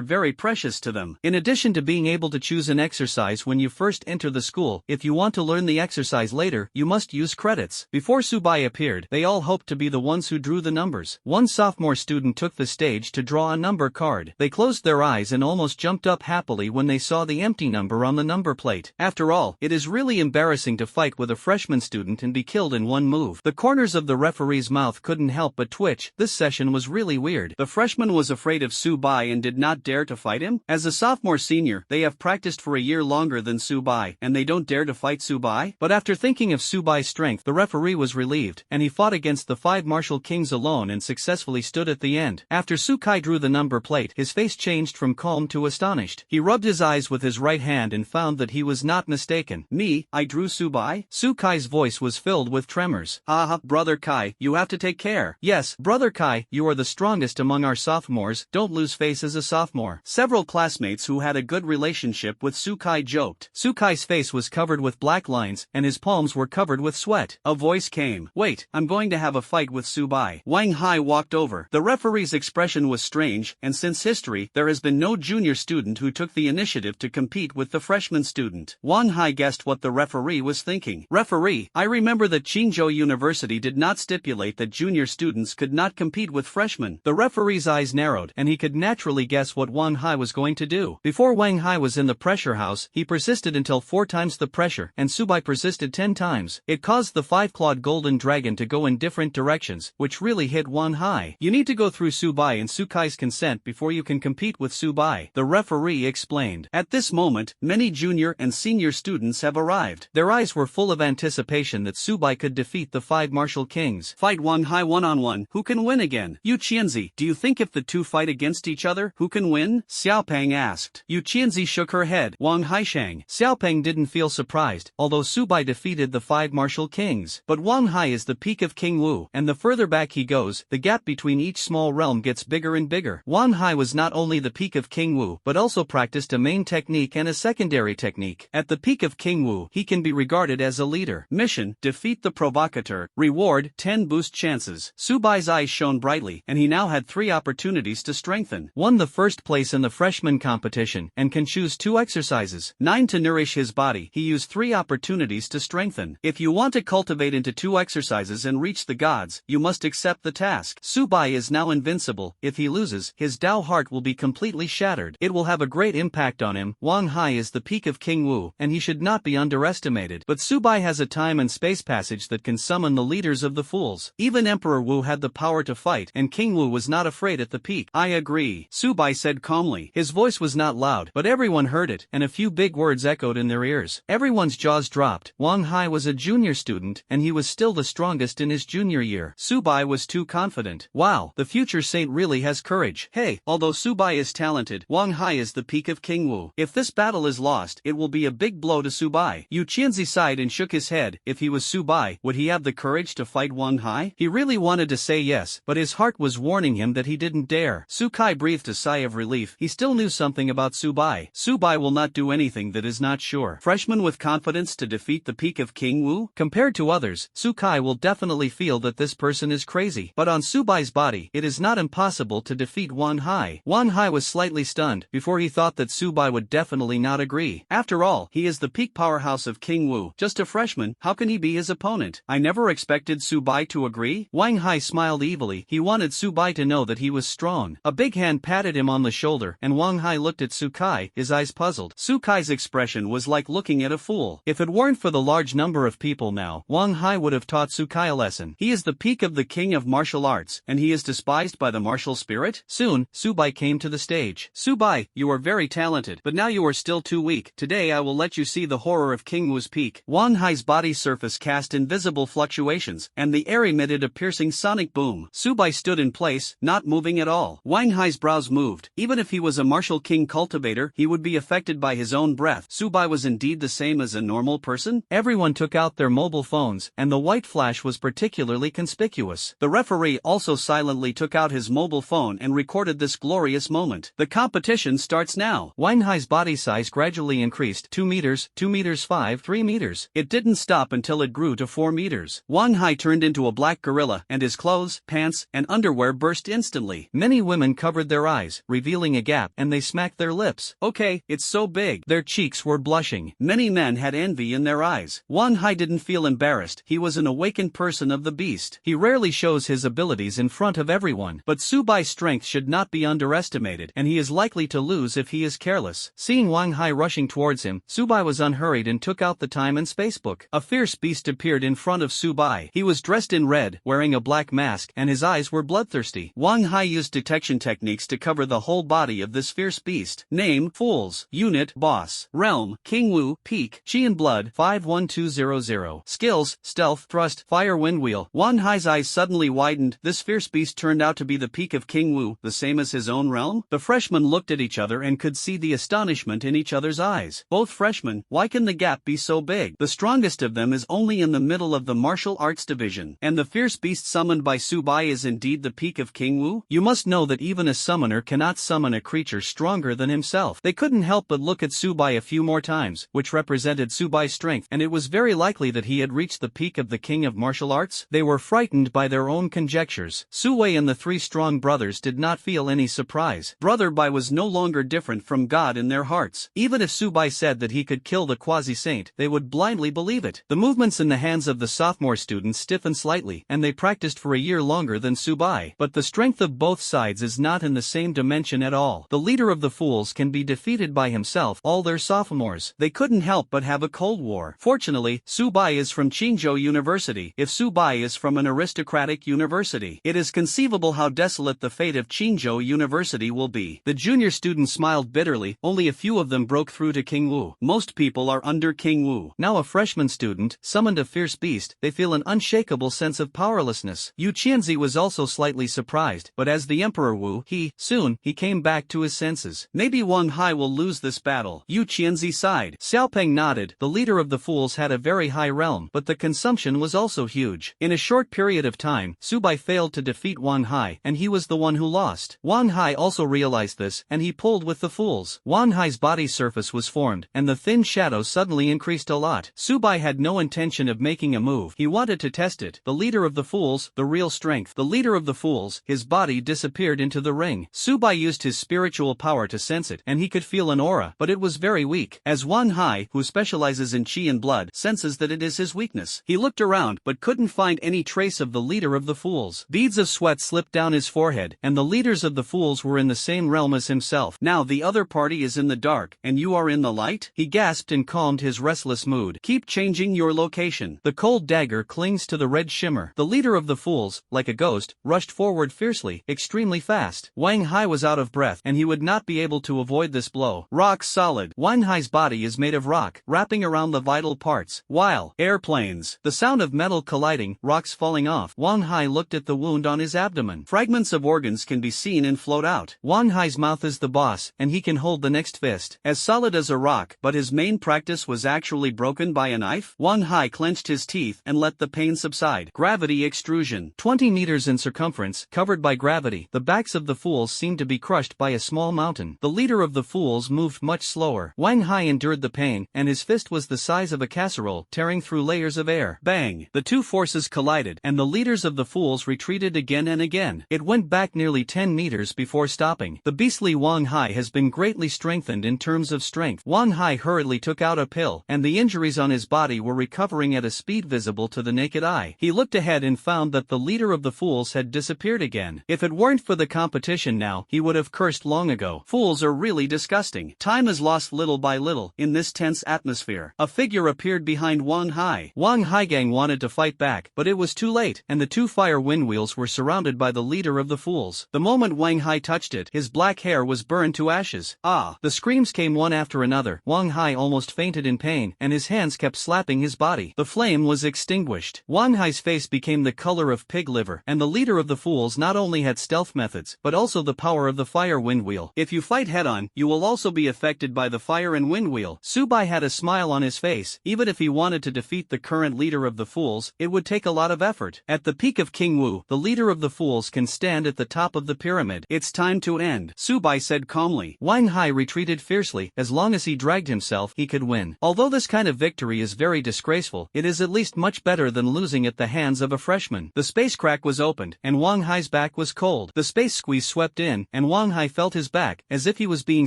very precious to them. In addition to being able to choose an exercise when you first enter the school, if you want to learn the exercise later, you must use credits. Before Subai appeared, they all hoped to be the ones who drew the numbers. One sophomore student took the stage to draw a number card. They closed their eyes and almost jumped up happily when they saw the empty number on the number plate. After all, it is really embarrassing to fight with a freshman student and be killed in one move. The corners of the referee's mouth couldn't help but twitch. This session was really weird. The freshman was afraid of Subai and did not dare to fight him. As a sophomore senior, they have practiced for a year longer than Subai, and they don't dare to fight Subai? But after thinking of Subai's strength, the referee was relieved, and he fought against the 5 martial kings alone and successfully stood at the end. After Sukai drew the number plate, his face changed from calm to astonished. He rubbed his eyes with his right hand and found that he was not mistaken. Me, I drew Subai? Sukai's voice was filled with tremors. Brother Kai, you have to take care. Yes, Brother Kai, you are the strongest among our sophomores, don't lose face as a sophomore. Several classmates who had a good relationship with Sukai joked. Sukai's face was covered with black lines, and his palms were covered with sweat. A voice came. Wait, I'm going to have a fight with Subai. Wang Hai walked over. The referee's expression was strange, and since history, there has been no junior student who took the initiative to compete with the freshman student. Wang Hai guessed what the referee was thinking. Referee, I remember that Qingzhou University did not stipulate that junior students could not compete with freshmen. The referee's eyes narrowed, and he could naturally guess what Wang Hai was going to do. Before Wang Hai was in the pressure house, he persisted until 4 times the pressure, and Subai persisted 10 times. It caused the 5-clawed golden dragon to go in different directions, which really hit Wang Hai. You need to go through Subai and Sukai's consent before you can compete with Subai, the referee explained. At this moment, many junior and senior students have arrived. Their eyes were full of anticipation that Subai could defeat the 5 martial kings. Fight Wang Hai one-on-one. Who can win again? Yu Qianzi, do you think if the two fight against each other, who can win? Xiaopeng asked. Yu Qianzi shook her head. Wang Haishang. Xiaopeng didn't feel surprised, although Subai defeated the 5 martial kings. But Wang Hai is the peak of King Wu, and the further back he goes, the gap between each small realm gets bigger and bigger. Wang Hai was not only the peak of King Wu, but also practiced a main technique and a secondary technique. At the peak of King Wu, he can be regarded as a leader. Mission, defeat the provocateur. Reward, 10 boost chances. Subai's eyes shone brightly, and he now had 3 opportunities to strengthen. Won the first place in the freshman competition, and can choose 2 exercises. 9 to nourish his body. He used 3 opportunities to strengthen. If you want to cultivate into 2 exercises and reach the gods, you must accept the task. Subai is now invincible. If he loses, his Tao heart will be completely shattered. It will have a great impact on him. Wang Hai is the peak of King Wu, and he should not be underestimated. But Subai has a time and space passage that can summon the leaders of the fools. Even Emperor Wu had the power to fight, and King Wu was not afraid at the peak. I agree, Subai said calmly. His voice was not loud, but everyone heard it, and a few big words echoed in their ears. Everyone's jaws dropped. Wang Hai was a junior student, and he was still the strongest in his junior year. Subai was too confident. Wow, the future saint really has courage. Hey, although Subai is talented, Wang Hai is the peak of King Wu. If this battle is lost, it will be a big blow to Subai. Yu Qianzi sighed and shook his head. If he was Subai, would he have the courage to fight Wang Hai? He really wanted to say yes, but his heart was warning him that he didn't dare. Sukai breathed a sigh of relief. He still knew something about Subai. Subai will not do anything that is not sure. Freshman with confidence to defeat the peak of King Wu? Compared to others, Sukai will definitely feel that this person is crazy. But on Subai's body, it is not impossible to defeat defeat Wang Hai. Wang Hai was slightly stunned before he thought that Su Bai would definitely not agree. After all, he is the peak powerhouse of King Wu. Just a freshman, how can he be his opponent? I never expected Su Bai to agree. Wang Hai smiled evilly. He wanted Su Bai to know that he was strong. A big hand patted him on the shoulder, and Wang Hai looked at Su Kai, his eyes puzzled. Su Kai's expression was like looking at a fool. If it weren't for the large number of people now, Wang Hai would have taught Su Kai a lesson. He is the peak of the king of martial arts, and he is despised by the martial spirit? Soon, Su Bai came to the stage. Su Bai, you are very talented, but now you are still too weak. Today I will let you see the horror of King Wu's peak. Wang Hai's body surface cast invisible fluctuations, and the air emitted a piercing sonic boom. Su Bai stood in place, not moving at all. Wang Hai's brows moved. Even if he was a martial king cultivator, he would be affected by his own breath. Su Bai was indeed the same as a normal person? Everyone took out their mobile phones, and the white flash was particularly conspicuous. The referee also silently took out his mobile phone and recorded this glorious moment. The competition starts now. Wang Hai's body size gradually increased 2 meters, 2 meters 5, 3 meters. It didn't stop until it grew to 4 meters. Wang Hai turned into a black gorilla, and his clothes, pants, and underwear burst instantly. Many women covered their eyes, revealing a gap, and they smacked their lips. Okay, it's so big. Their cheeks were blushing. Many men had envy in their eyes. Wang Hai didn't feel embarrassed. He was an awakened person of the beast. He rarely shows his abilities in front of everyone. But Su Bai's strength should not be underestimated, and he is likely to lose if he is careless. Seeing Wang Hai rushing towards him, Su Bai was unhurried and took out the time and space book. A fierce beast appeared in front of Su Bai. He was dressed in red, wearing a black mask, and his eyes were bloodthirsty. Wang Hai used detection techniques to cover the whole body of this fierce beast. Name: Fools. Unit: Boss. Realm: King Wu. Peak: Chi and Blood 51200. Skills: Stealth, Thrust, Fire, Wind Wheel. Wang Hai's eyes suddenly widened. This fierce beast turned out to be the peak of King Wu, the same as his own realm? The freshmen looked at each other and could see the astonishment in each other's eyes. Both freshmen, why can the gap be so big? The strongest of them is only in the middle of the martial arts division, and the fierce beast summoned by Su Bai is indeed the peak of King Wu? You must know that even a summoner cannot summon a creature stronger than himself. They couldn't help but look at Su Bai a few more times, which represented Su Bai's strength, and it was very likely that he had reached the peak of the king of martial arts. They were frightened by their own conjectures. Su Wei and the three strong brothers did not feel any surprise. Brother Bai was no longer different from God in their hearts. Even if Su Bai said that he could kill the quasi-saint, they would blindly believe it. The movements in the hands of the sophomore students stiffened slightly, and they practiced for a year longer than Su Bai. But the strength of both sides is not in the same dimension at all. The leader of the fools can be defeated by himself, all their sophomores. They couldn't help but have a cold war. Fortunately, Su Bai is from Qingzhou University. If Su Bai is from an aristocratic university, it is conceivable how desolate the fate of Qingzhou University will be. The junior students smiled bitterly. Only a few of them broke through to King Wu. Most people are under King Wu. Now a freshman student, summoned a fierce beast, they feel an unshakable sense of powerlessness. Yu Qianzi was also slightly surprised, but as the Emperor Wu, soon came back to his senses. Maybe Wang Hai will lose this battle. Yu Qianzi sighed. Xiaopeng nodded. The leader of the fools had a very high realm, but the consumption was also huge. In a short period of time, Su Bai failed to defeat Wang Hai, and he was the one who lost. Wang Hai also realized this, and he pulled with the fools. Wang Hai's body surface was formed, and the thin shadow suddenly increased a lot. Su Bai had no intention of making a move. He wanted to test it. The leader of the fools, the real strength. The leader of the fools, his body disappeared into the ring. Su Bai used his spiritual power to sense it, and he could feel an aura, but it was very weak. As Wang Hai, who specializes in Qi and blood, senses that it is his weakness, he looked around but couldn't find any trace of the leader of the fools. Beads of sweat slipped down his forehead, and the leaders of the fools were in the same realm as himself. Now the other party is in the dark, and you are in the light? He gasped and calmed his restless mood. Keep changing your location. The cold dagger clings to the red shimmer. The leader of the fools, like a ghost, rushed forward fiercely, extremely fast. Wang Hai was out of breath, and he would not be able to avoid this blow. Rock solid. Wang Hai's body is made of rock, wrapping around the vital parts. While airplanes. The sound of metal colliding, rocks falling off. Wang Hai looked at the wound on his abdomen. Fragments of organs can be seen and float out. Wang Hai's mouth is the boss, and he can hold the next fist. As solid as a rock, but his main practice was actually broken by a knife. Wang Hai clenched his teeth and let the pain subside. Gravity extrusion. 20 meters in circumference, covered by gravity. The backs of the fools seemed to be crushed by a small mountain. The leader of the fools moved much slower. Wang Hai endured the pain, and his fist was the size of a casserole, tearing through layers of air. Bang! The two forces collided, and the leaders of the fools retreated again and again. It went back nearly nearly 10 meters before stopping. The beastly Wang Hai has been greatly strengthened in terms of strength. Wang Hai hurriedly took out a pill, and the injuries on his body were recovering at a speed visible to the naked eye. He looked ahead and found that the leader of the fools had disappeared again. If it weren't for the competition now, he would have cursed long ago. Fools are really disgusting. Time is lost little by little in this tense atmosphere. A figure appeared behind Wang Hai. Wang Haigang wanted to fight back, but it was too late, and the two fire wind wheels were surrounded by the leader of the fools. The moment Wang Hai touched it, his black hair was burned to ashes. Ah! The screams came one after another. Wang Hai almost fainted in pain, and his hands kept slapping his body. The flame was extinguished. Wang Hai's face became the color of pig liver, and the leader of the fools not only had stealth methods, but also the power of the fire wind wheel. If you fight head-on, you will also be affected by the fire and wind wheel. Subai had a smile on his face. Even if he wanted to defeat the current leader of the fools, it would take a lot of effort. At the peak of King Wu, the leader of the fools can stand at the top of the pyramid. It's time to end, Subai said calmly. Wang Hai retreated fiercely. As long as he dragged himself, he could win. Although this kind of victory is very disgraceful, it is at least much better than losing at the hands of a freshman. The space crack was opened, and Wang Hai's back was cold. The space squeeze swept in, and Wang Hai felt his back, as if he was being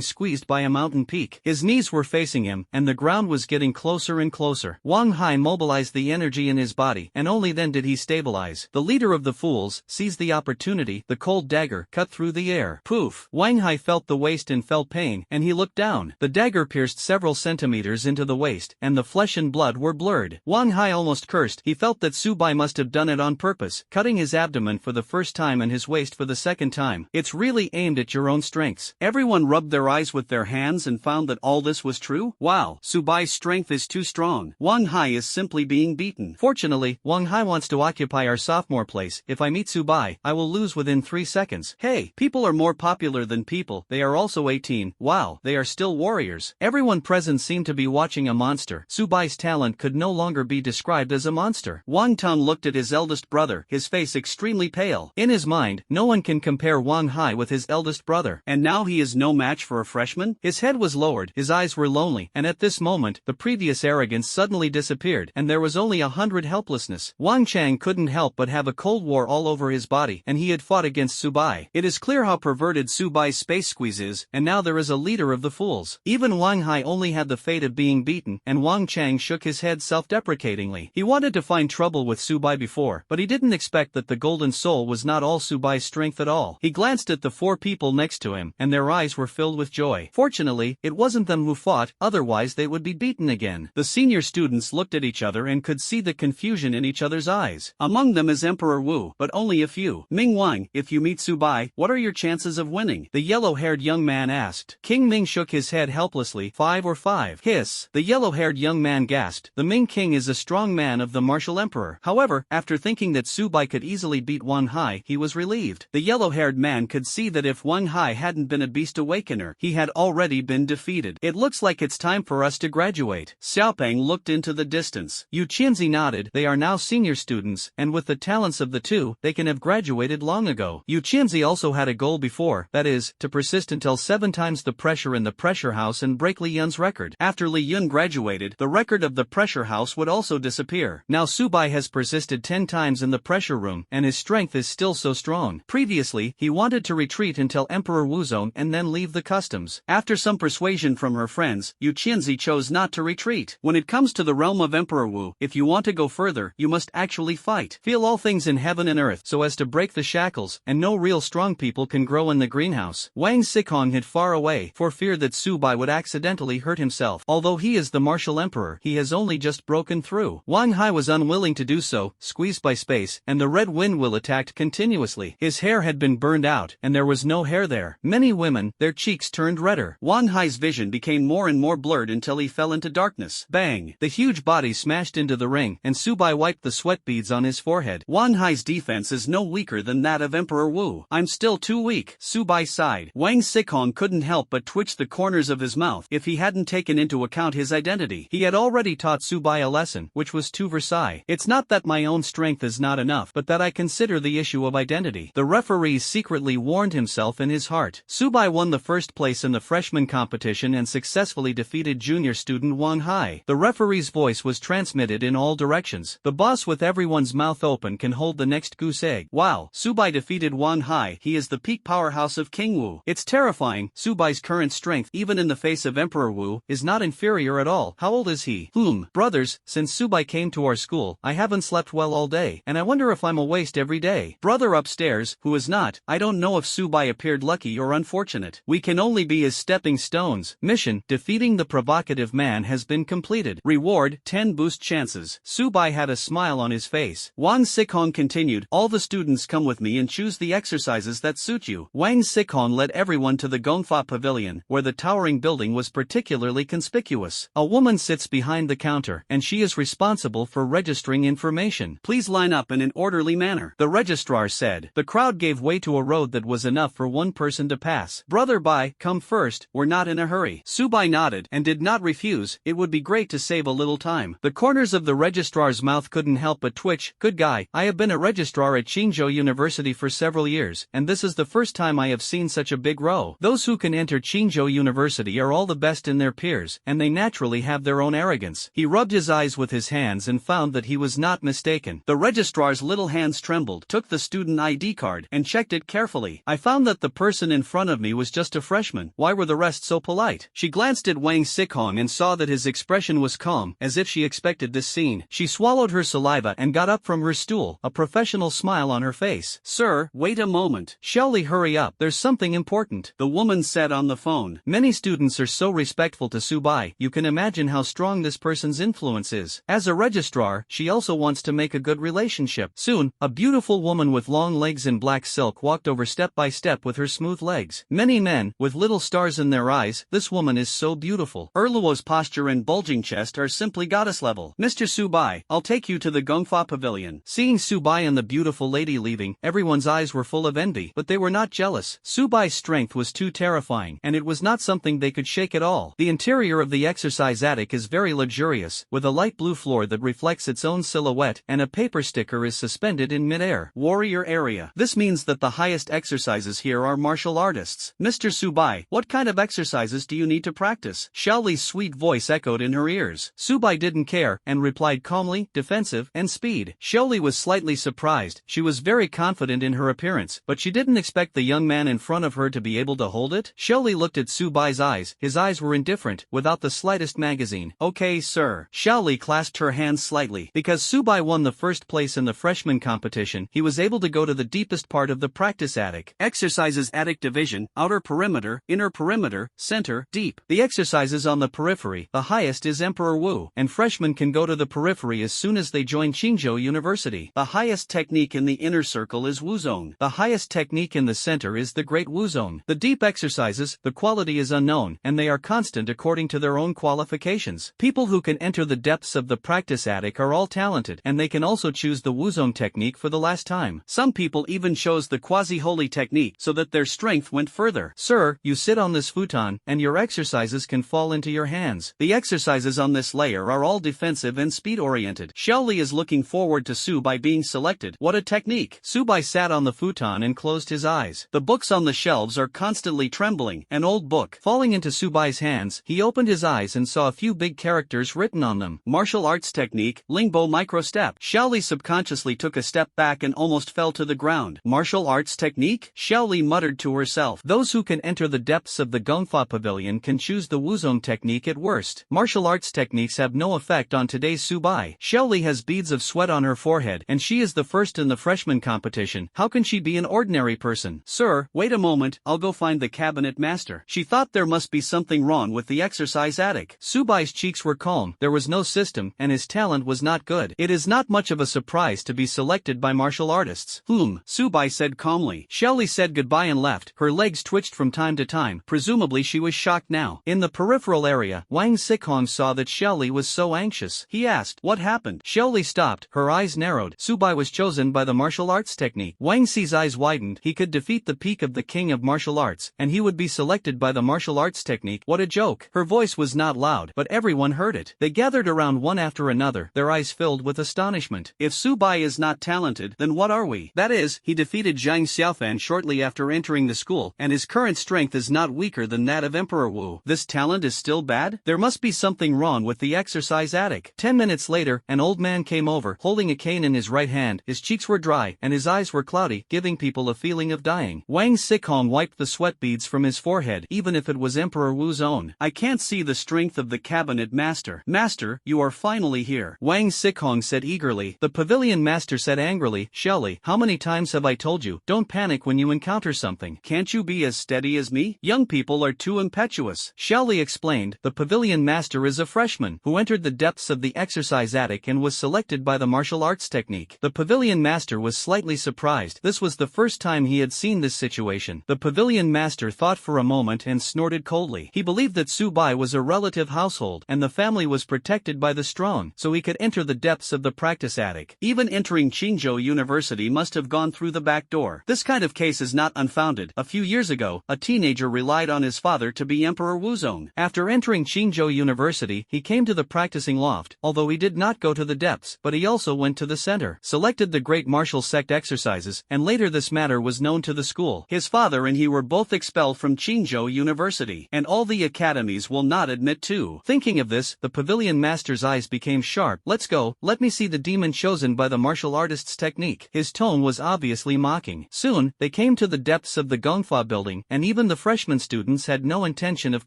squeezed by a mountain peak. His knees were facing him, and the ground was getting closer and closer. Wang Hai mobilized the energy in his body, and only then did he stabilize. The leader of the fools seized the opportunity. The cold dagger cut through the air. Poof! Wang Hai felt the waist and felt pain, and he looked down. The dagger pierced several centimeters into the waist, and the flesh and blood were blurred. Wang Hai almost cursed. He felt that Subai must have done it on purpose, cutting his abdomen for the first time and his waist for the second time. It's really aimed at your own strengths. Everyone rubbed their eyes with their hands and found that all this was true. Wow, Subai's strength is too strong. Wang Hai is simply being beaten. Fortunately, Wang Hai wants to occupy our sophomore place. If I meet Subai, I will lose within 3 seconds. Hey, people are more popular than people. They are also 18. Wow, they are still warriors. Everyone present seemed to be watching a monster. Subai's talent could no longer be described as a monster. Wang Tong looked at his eldest brother, his face extremely pale. In his mind, no one can compare Wang Hai with his eldest brother. And now he is no match for a freshman? His head was lowered, his eyes were lonely, and at this moment, the previous arrogance suddenly disappeared, and there was only 100 helplessness. Wang Chang couldn't help but have a cold war all over his body, and he had fought against Subai. It is clear how perverted Subai's space squeeze is, and now there is a leader of the fools. Even Wang Hai only had the fate of being beaten, and Wang Chang shook his head self-deprecatingly. He wanted to find trouble with Subai before, but he didn't expect that the golden soul was not all Subai's strength at all. He glanced at the 4 people next to him, and their eyes were filled with joy. Fortunately, it wasn't them who fought, otherwise they would be beaten again. The senior students looked at each other and could see the confusion in each other's eyes. Among them is Emperor Wu, but only a few. Ming Wang, if you meet Subai, what are your chances of winning? The yellow-haired young man asked. King Ming shook his head helplessly. 5 or 5. Hiss. The yellow-haired young man gasped. The Ming King is a strong man of the martial emperor. However, after thinking that Subai could easily beat Wang Hai, he was relieved. The yellow-haired man could see that if Wang Hai hadn't been a beast awakener, he had already been defeated. It looks like it's time for us to graduate. Xiaopeng looked into the distance. Yu Qianzi nodded. They are now senior students, and with the talents of the two, they can have graduated long ago. Yu Qianzi also had a goal before, that is, to persist until 7 times the pressure in the pressure house and break Li Yun's record. After Li Yun graduated, the record of the pressure house would also disappear. Now Subai has persisted 10 times in the pressure room, and his strength is still so strong. Previously, he wanted to retreat until Emperor Wuzong and then leave the customs. After some persuasion from her friends, Yu Qianzi chose not to retreat. When it comes to the realm of Emperor Wu, if you want to go further, you must actually fight. Feel all things in heaven and earth so as to break the shackles, and no real strong people can grow in the greenhouse. Wang Sikong hid far away, for fear that Subai would accidentally hurt himself. Although he is the martial emperor, he has only just broken through. Wang Hai was unwilling to do so, squeezed by space, and the red wind wheel attacked continuously. His hair had been burned out, and there was no hair there. Many women, their cheeks turned redder. Wang Hai's vision became more and more blurred until he fell into darkness. Bang! The huge body smashed into the ring, and Subai wiped the sweat beads on his forehead. Wang Hai's defense is no weaker than that of Emperor Wu. I'm still too weak, Subai sighed. Wang Sikong couldn't help but twitch the corners of his mouth. If he hadn't taken into account his identity, he had already taught Subai a lesson, which was to Versailles. It's not that my own strength is not enough, but that I consider the issue of identity. The referee secretly warned himself in his heart. Subai won the first place in the freshman competition and successfully defeated junior student Wang Hai. The referee's voice was transmitted in all directions. The boss with everyone's mouth open can hold the next goose egg. Wow, Subai defeated Wang high. He is the peak powerhouse of King Wu. It's terrifying. Subai's current strength, even in the face of Emperor Wu, is not inferior at all. How old is he? Brothers, since Subai came to our school, I haven't slept well all day, and I wonder if I'm a waste every day. Brother upstairs, who is not, I don't know if Subai appeared lucky or unfortunate. We can only be his stepping stones. Mission, defeating the provocative man has been completed. Reward, 10 boost chances. Subai had a smile on his face. Wang Sicong continued, all the students come with me and choose the exercises that suit you. Wang Sicong led everyone to the Gongfa Pavilion, where the towering building was particularly conspicuous. A woman sits behind the counter, and she is responsible for registering information. Please line up in an orderly manner, the registrar said. The crowd gave way to a road that was enough for one person to pass. Brother Bai, come first, we're not in a hurry. Subai nodded, and did not refuse. It would be great to save a little time. The corners of the registrar's mouth couldn't help but twitch. Good guy, I have been a registrar at Qingzhou University for several years, and this is the first time I have seen such a big row. Those who can enter Qingzhou University are all the best in their peers, and they naturally have their own arrogance. He rubbed his eyes with his hands and found that he was not mistaken. The registrar's little hands trembled, took the student ID card, and checked it carefully. I found that the person in front of me was just a freshman. Why were the rest so polite? She glanced at Wang Sicong and saw that his expression was calm, as if she expected this scene. She swallowed her saliva and got up from her stool, a professional smile on her face. Sir, wait a moment. Xiaoli, hurry up, there's something important. The woman said on the phone. Many students are so respectful to Subai, you can imagine how strong this person's influence is. As a registrar, she also wants to make a good relationship. Soon, a beautiful woman with long legs in black silk walked over step by step with her smooth legs. Many men, with little stars in their eyes, this woman is so beautiful. Erluo's posture and bulging chest are simply goddess level. Mr. Subai, I'll take you to the Gongfa Pavilion. Seeing Subai and the beautiful lady leaving, everyone's eyes were full of envy, but they were not jealous. Subai's strength was too terrifying, and it was not something they could shake at all. The interior of the exercise attic is very luxurious, with a light blue floor that reflects its own silhouette, and a paper sticker is suspended in midair. Warrior area. This means that the highest exercises here are martial artists. Mr. Subai, what kind of exercises do you need to practice? Xiaoli's sweet voice echoed in her ears. Subai didn't care, and replied calmly, defensive, and speed. Xiaoli was slightly surprised. She was very confident in her appearance, but she didn't expect the young man in front of her to be able to hold it. Xiaoli looked at Subai's eyes. His eyes were indifferent, without the slightest magazine. Okay, sir. Xiaoli clasped her hands slightly. Because Subai won the first place in the freshman competition, he was able to go to the deepest part of the practice attic. Exercises attic division, outer perimeter, inner perimeter, center, deep. The exercises on the periphery, the highest is Emperor Wu, and freshmen can go to the periphery as soon as they join Qingzhou University. The highest technique in the inner circle is Wuzong. The highest technique in the center is the Great Wuzong. The deep exercises, the quality is unknown, and they are constant according to their own qualifications. People who can enter the depths of the practice attic are all talented, and they can also choose the Wuzong technique for the last time. Some people even chose the quasi-holy technique so that their strength went further. Sir, you sit on this futon, and your exercises can fall into your hands. The exercises on this layer are all defensive and speed-oriented. Xiaoli is looking forward to Subai being selected. What a technique! Subai sat on the futon and closed his eyes. The books on the shelves are constantly trembling. An old book falling into Subai's hands, he opened his eyes and saw a few big characters written on them. Martial arts technique, Lingbo micro-step. Xiaoli subconsciously took a step back and almost fell to the ground. Martial arts technique? Xiaoli muttered to herself. Those who can enter the depths of the Gongfa Pavilion can choose the Wuzong technique at worst. Martial arts techniques have no effect on today's Subai. Xiaoli has beads of sweat on her forehead, and she is the first in the freshman competition. How can she be an ordinary person? Sir, wait a moment, I'll go find the cabinet master. She thought there must be something wrong with the exercise attic. Subai's cheeks were calm. There was no system, and his talent was not good. It is not much of a surprise to be selected by martial artists. Subai said calmly. Xiaoli said goodbye and left. Her legs twitched from time to time. Presumably she was shocked now. In the peripheral area, Wang Sicong saw that Xiaoli was so anxious. He asked, what happened? Xiaoli stopped. Her eyes narrowed. Subai was chosen by the martial arts technique. Wang Xi's eyes widened. He could defeat the peak of the king of martial arts, and he would be selected by the martial arts technique. What a joke. Her voice was not loud, but everyone heard it. They gathered around one after another, their eyes filled with astonishment. If Subai is not talented, then what are we? That is, he defeated Zhang Xiaofan shortly after entering the school, and his current strength is not weaker than that of Emperor Wu. This talent is still bad? There must be something wrong with the exercise attic. 10 minutes later, an old man came over, holding a cane in his right hand. His cheeks were dry, and his eyes were cloudy, giving giving people a feeling of dying. Wang Xikong wiped the sweat beads from his forehead, even if it was Emperor Wu's own. I can't see the strength of the cabinet master. Master, you are finally here, Wang Xikong said eagerly. The pavilion master said angrily, Shelley, how many times have I told you, don't panic when you encounter something. Can't you be as steady as me? Young people are too impetuous. Shelley explained. The pavilion master is a freshman who entered the depths of the exercise attic and was selected by the martial arts technique. The pavilion master was slightly surprised. This was the first time he had seen this situation. The pavilion master thought for a moment and snorted coldly. He believed that Su Bai was a relative household and the family was protected by the strong, so he could enter the depths of the practice attic. Even entering Qingzhou University must have gone through the back door. This kind of case is not unfounded. A few years ago, a teenager relied on his father to be Emperor Wu's own. After entering Qingzhou University, he came to the practicing loft, although he did not go to the depths, but he also went to the center, selected the great martial sect exercises, and later this matter was known to the school. His father and he were both expelled from Qingzhou University, and all the academies will not admit to. Thinking of this, the pavilion master's eyes became sharp. Let's go, let me see the demon chosen by the martial artist's technique. His tone was obviously mocking. Soon, they came to the depths of the Gongfa building, and even the freshman students had no intention of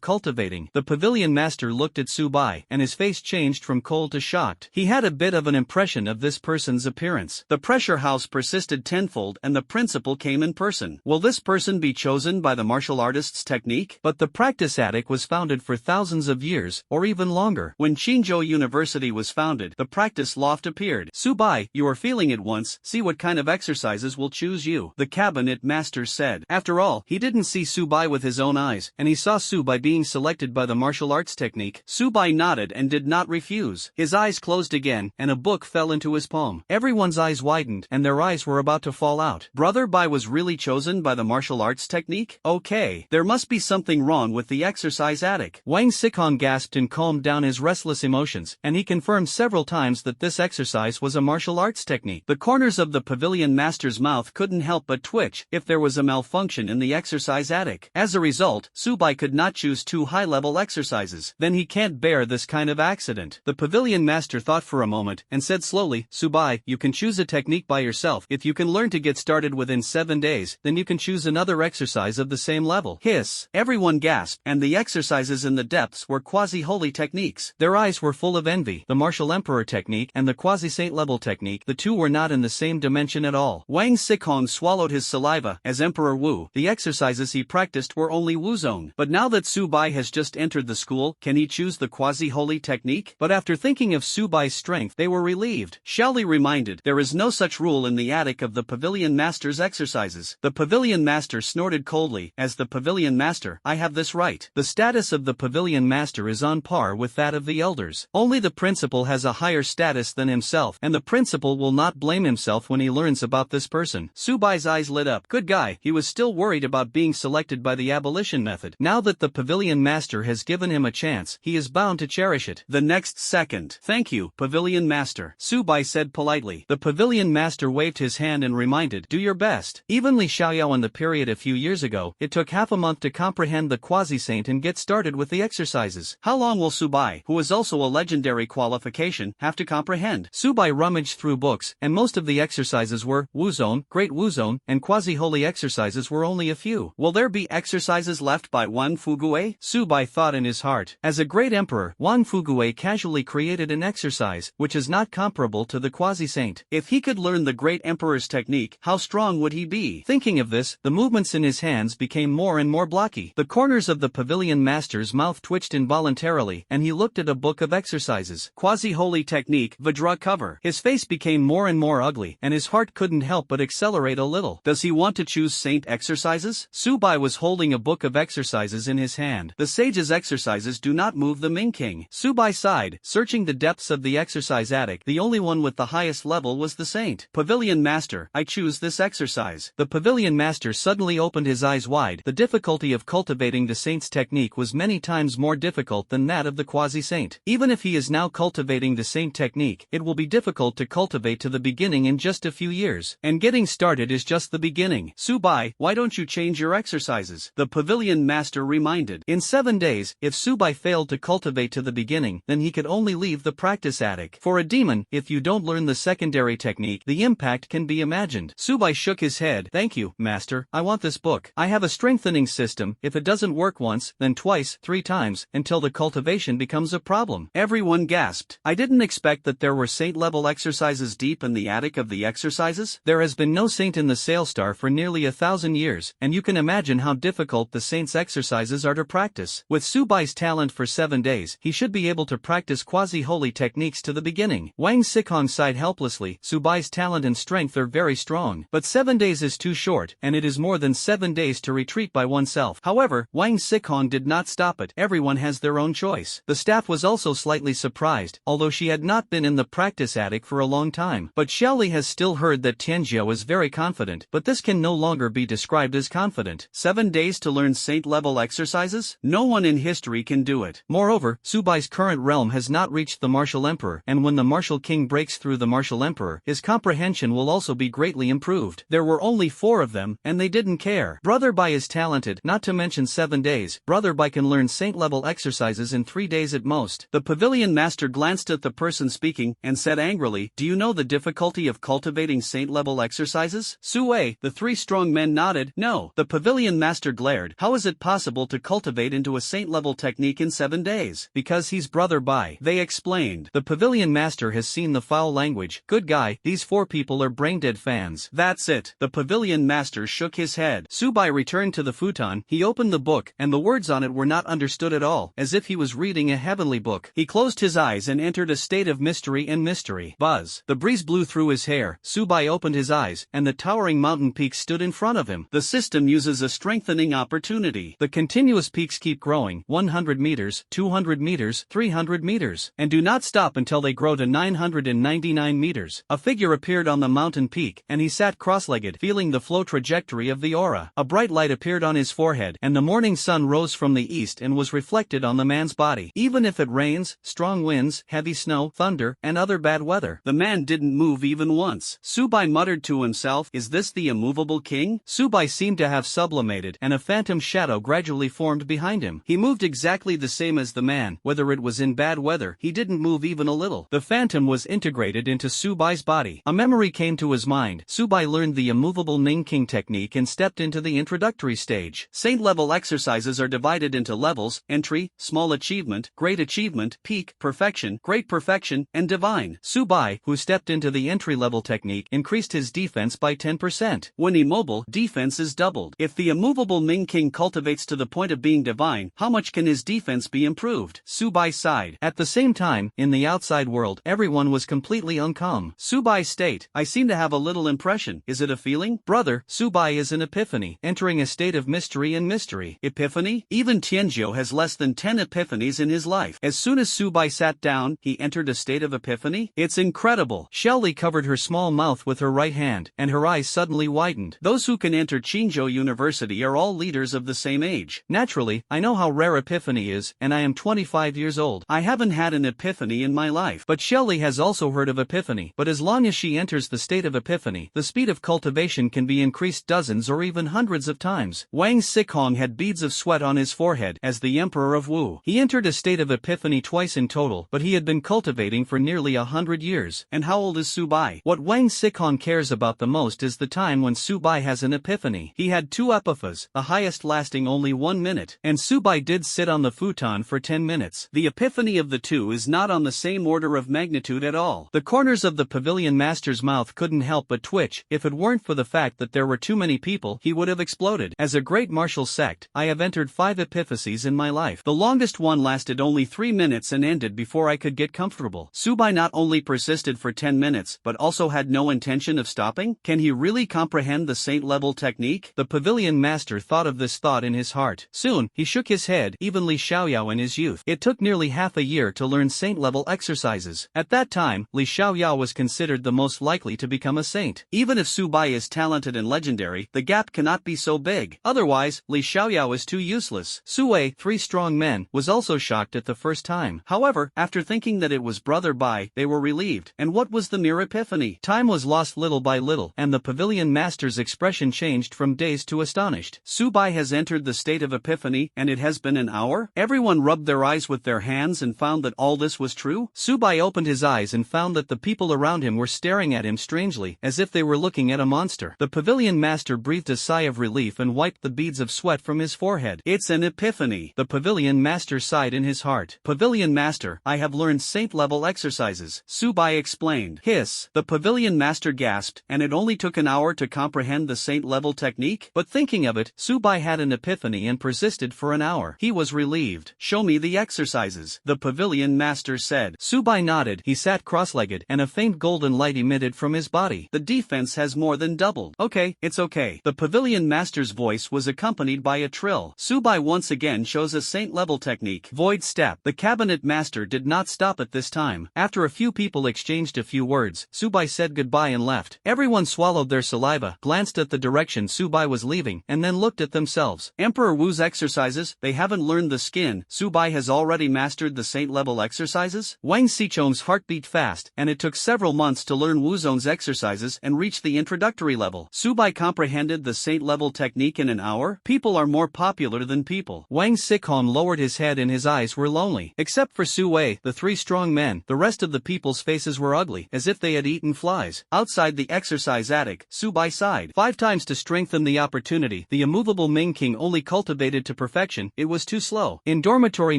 cultivating. The pavilion master looked at Su Bai, and his face changed from cold to shocked. He had a bit of an impression of this person's appearance. The pressure house persisted tenfold and the principal came in person. Will this person be chosen by the martial artist's technique? But the practice attic was founded for thousands of years, or even longer. When Qingzhou University was founded, the practice loft appeared. Su Bai, you are feeling it once, see what kind of exercises will choose you, the cabinet master said. After all, he didn't see Su Bai with his own eyes, and he saw Su Bai being selected by the martial arts technique. Su Bai nodded and did not refuse. His eyes closed again, and a book fell into his palm. Everyone's eyes widened, and their eyes were about to fall out. Brother Bai was really chosen by the martial arts technique? Okay, there must be something wrong with the exercise attic. Wang Xikong gasped and calmed down his restless emotions, and he confirmed several times that this exercise was a martial arts technique. The corners of the pavilion master's mouth couldn't help but twitch if there was a malfunction in the exercise attic. As a result, Su Bai could not choose two high-level exercises. Then he can't bear this kind of accident. The pavilion master thought for a moment and said slowly, Su Bai, you can choose a technique by yourself. If you can learn to get started within 7 days, then you can choose another exercise of the same level. Hiss. Everyone gasped, and the exercises in the depths were quasi-holy techniques. Their eyes were full of envy. The martial emperor technique and the quasi-saint level technique, the two were not in the same dimension at all. Wang Xikong swallowed his saliva. As Emperor Wu, the exercises he practiced were only Wu's own. But now that Su Bai has just entered the school, can he choose the quasi-holy technique? But after thinking of Su Bai's strength, they were relieved. Shelley reminded, there is no such rule in the attic of the pavilion master's exercises. The pavilion master snorted coldly. As the pavilion master, I have this right. The status of the pavilion master is on par with that of the elders. Only the principal has a higher status than himself, and the principal will not blame himself when he learns about this person. Su Bai's eyes lit up. Good guy. He was still worried about being selected by the abolition method. Now that the pavilion master has given him a chance, he is bound to cherish it. The next second. Thank you, pavilion master, Su Bai said politely. The pavilion master waved his hand and reminded, do your best. Even Li Xiaoyao in the period a few years ago, it took half a month to comprehend the quasi-saint and get started with the exercises. How long will Su Bai, who is also a legendary qualification, have to comprehend? Su Bai rummaged through books, and most of the exercises were Wuzone, Great Wuzone, and quasi-holy exercises were only a few. Will there be exercises left by Wan Fugue? Su Bai thought in his heart. As a great emperor, Wan Fugue casually created an exercise, which is not comparable to the quasi-saint. If he could learn the great emperor's technique, how strong would he be? Thinking of this, the movements in his hands became more and more blocky. The corners of the pavilion master's mouth twitched involuntarily, and he looked at a book of exercises. Quasi-holy technique, Vajra cover. His face became more and more ugly, and his heart couldn't help but accelerate a little. Does he want to choose saint exercises? Su Bai was holding a book of exercises in his hand. The sage's exercises do not move the Ming King. Su Bai sighed, searching the depths of the exercise attic. The only one with the highest level was the saint. Pavilion master, I choose this exercise. The pavilion master suddenly opened his eyes wide. The difficulty of cultivating the saint's technique was many times more difficult than that of the quasi-saint. Even if he is now cultivating the saint technique, it will be difficult to cultivate to the beginning in just a few years. And getting started is just the beginning. Su Bai, why don't you change your exercises? The pavilion master reminded. In 7 days, if Su Bai failed to cultivate to the beginning, then he could only leave the practice attic. For a demon, if you don't learn the secondary technique, the impact can be imagined. Su Bai Subai shook his head. Thank you, master, I want this book. I have a strengthening system. If it doesn't work once, then twice, 3 times, until the cultivation becomes a problem. Everyone gasped. I didn't expect that there were saint-level exercises deep in the attic of the exercises. There has been no saint in the Sailstar for nearly 1,000 years, and you can imagine how difficult the saint's exercises are to practice. With Subai's talent for 7 days, he should be able to practice quasi-holy techniques to the beginning. Wang Sicong sighed helplessly. Subai's talent and strength are very strong, but 7 days is too short, and it is more than 7 days to retreat by oneself. However, Wang Sicong did not stop it. Everyone has their own choice. The staff was also slightly surprised, although she had not been in the practice attic for a long time. But Xiaoli has still heard that Tianjiao is very confident, but this can no longer be described as confident. 7 days to learn saint-level exercises? No one in history can do it. Moreover, Subai's current realm has not reached the martial emperor, and when the martial king breaks through the martial emperor, his comprehension will also be greatly improved. There were only 4 of them, and they didn't care. Brother Bai is talented, not to mention 7 days. Brother Bai can learn saint-level exercises in 3 days at most. The pavilion master glanced at the person speaking, and said angrily, do you know the difficulty of cultivating saint-level exercises? Sui, the 3 strong men nodded. No. The pavilion master glared. How is it possible to cultivate into a saint-level technique in 7 days? Because he's Brother Bai, they explained. The pavilion master has seen the foul language. Good guy, these 4 people are brain-dead fans. That's it. The pavilion master shook his head. Subai returned to the futon. He opened the book, and the words on it were not understood at all, as if he was reading a heavenly book. He closed his eyes and entered a state of mystery and mystery. Buzz. The breeze blew through his hair. Subai opened his eyes, and the towering mountain peaks stood in front of him. The system uses a strengthening opportunity. The continuous peaks keep growing, 100 meters, 200 meters, 300 meters, and do not stop until they grow to 999 meters. A figure appeared on the mountain peak, and he sat cross-legged, feeling the flow trajectory of the aura. A bright light appeared on his forehead, and the morning sun rose from the east and was reflected on the man's body. Even if it rains, strong winds, heavy snow, thunder, and other bad weather, the man didn't move even once. Subai muttered to himself, is this the immovable king? Subai seemed to have sublimated, and a phantom shadow gradually formed behind him. He moved exactly the same as the man. Whether it was in bad weather, he didn't move even a little. The phantom was integrated into Subai's body. A memory came to his mind. Subai learned the immovable Ning King technique and stepped into the introductory stage. Saint-level exercises are divided into levels: entry, small achievement, great achievement, peak, perfection, great perfection, and divine. Subai, who stepped into the entry-level technique, increased his defense by 10%. When immobile, defense is doubled. If the immovable Ning King cultivates to the point of being divine, how much can his defense be improved? Subai sighed. At the same time, in the outside world, everyone was completely uncalm. Subai state, I seem to have a little impression. Is it a feeling? Brother, Subai is an epiphany, entering a state of mystery and mystery. Epiphany? Even Tianjiao has less than 10 epiphanies in his life. As soon as Subai sat down, he entered a state of epiphany? It's incredible. Xiaoli covered her small mouth with her right hand, and her eyes suddenly widened. Those who can enter Qingzhou University are all leaders of the same age. Naturally, I know how rare epiphany is, and I am 25 years old. I haven't had an epiphany in my life. But Xiaoli has also heard of epiphany. But as long as she enters the state of epiphany, the speed of cultivation can be increased dozens or even hundreds of times. Wang Sicong had beads of sweat on his forehead as the Emperor of Wu. He entered a state of epiphany twice in total, but he had been cultivating for nearly 100 years. And how old is Subai? What Wang Sicong cares about the most is the time when Subai has an epiphany. He had 2 epiphas, the highest lasting only 1 minute, and Subai did sit on the futon for 10 minutes. The epiphany of the 2 is not on the same order of magnitude at all. The corners of the pavilion master's mouth couldn't help but twitch. If it weren't for the fact that there were too many people, he would have exploded. As a great martial sect, I have entered 5 epiphases in my life. The longest one lasted only 3 minutes and ended before I could get comfortable. Subai not only persisted for 10 minutes, but also had no intention of stopping? Can he really comprehend the saint-level technique? The pavilion master thought of this thought in his heart. Soon, he shook his head. Even Li Xiaoyao in his youth, it took nearly half a year to learn saint-level exercises. At that time, Li Xiaoyao was considered the most likely to become a saint. Even if Subai is talented and legendary, the gap cannot be so big. Otherwise, Li Xiaoyao is too useless. Sui, 3 strong men, was also shocked at the first time. However, after thinking that it was Brother Bai, they were relieved. And what was the mere epiphany? Time was lost little by little, and the pavilion master's expression changed from dazed to astonished. Subai has entered the state of epiphany, and it has been an hour? Everyone rubbed their eyes with their hands and found that all this was true. Subai opened his eyes and found that the people around him were staring at him strangely, as if they were looking looking at a monster. The pavilion master breathed a sigh of relief and wiped the beads of sweat from his forehead. It's an epiphany. The pavilion master sighed in his heart. Pavilion master, I have learned saint-level exercises, Subai explained. Hiss. The pavilion master gasped, and it only took an hour to comprehend the saint-level technique? But thinking of it, Subai had an epiphany and persisted for an hour. He was relieved. Show me the exercises, the pavilion master said. Subai nodded. He sat cross-legged, and a faint golden light emitted from his body. The defense has more than doubled. Okay, it's okay. The pavilion master's voice was accompanied by a trill. Subai once again shows a saint-level technique. Void step. The cabinet master did not stop at this time. After a few people exchanged a few words, Subai said goodbye and left. Everyone swallowed their saliva, glanced at the direction Subai was leaving, and then looked at themselves. Emperor Wu's exercises, they haven't learned the skin. Subai has already mastered the saint-level exercises? Wang Xichong's heart beat fast, and it took several months to learn Wuzong's exercises and reach the introductory level. Subai comprehended the saint-level technique in an hour? People are more popular than people. Wang Xichong lowered his head and his eyes were lonely. Except for Su Wei, the three strong men, the rest of the people's faces were ugly, as if they had eaten flies. Outside the exercise attic, Subai sighed. 5 times to strengthen the opportunity. The immovable Ming King only cultivated to perfection, it was too slow. In dormitory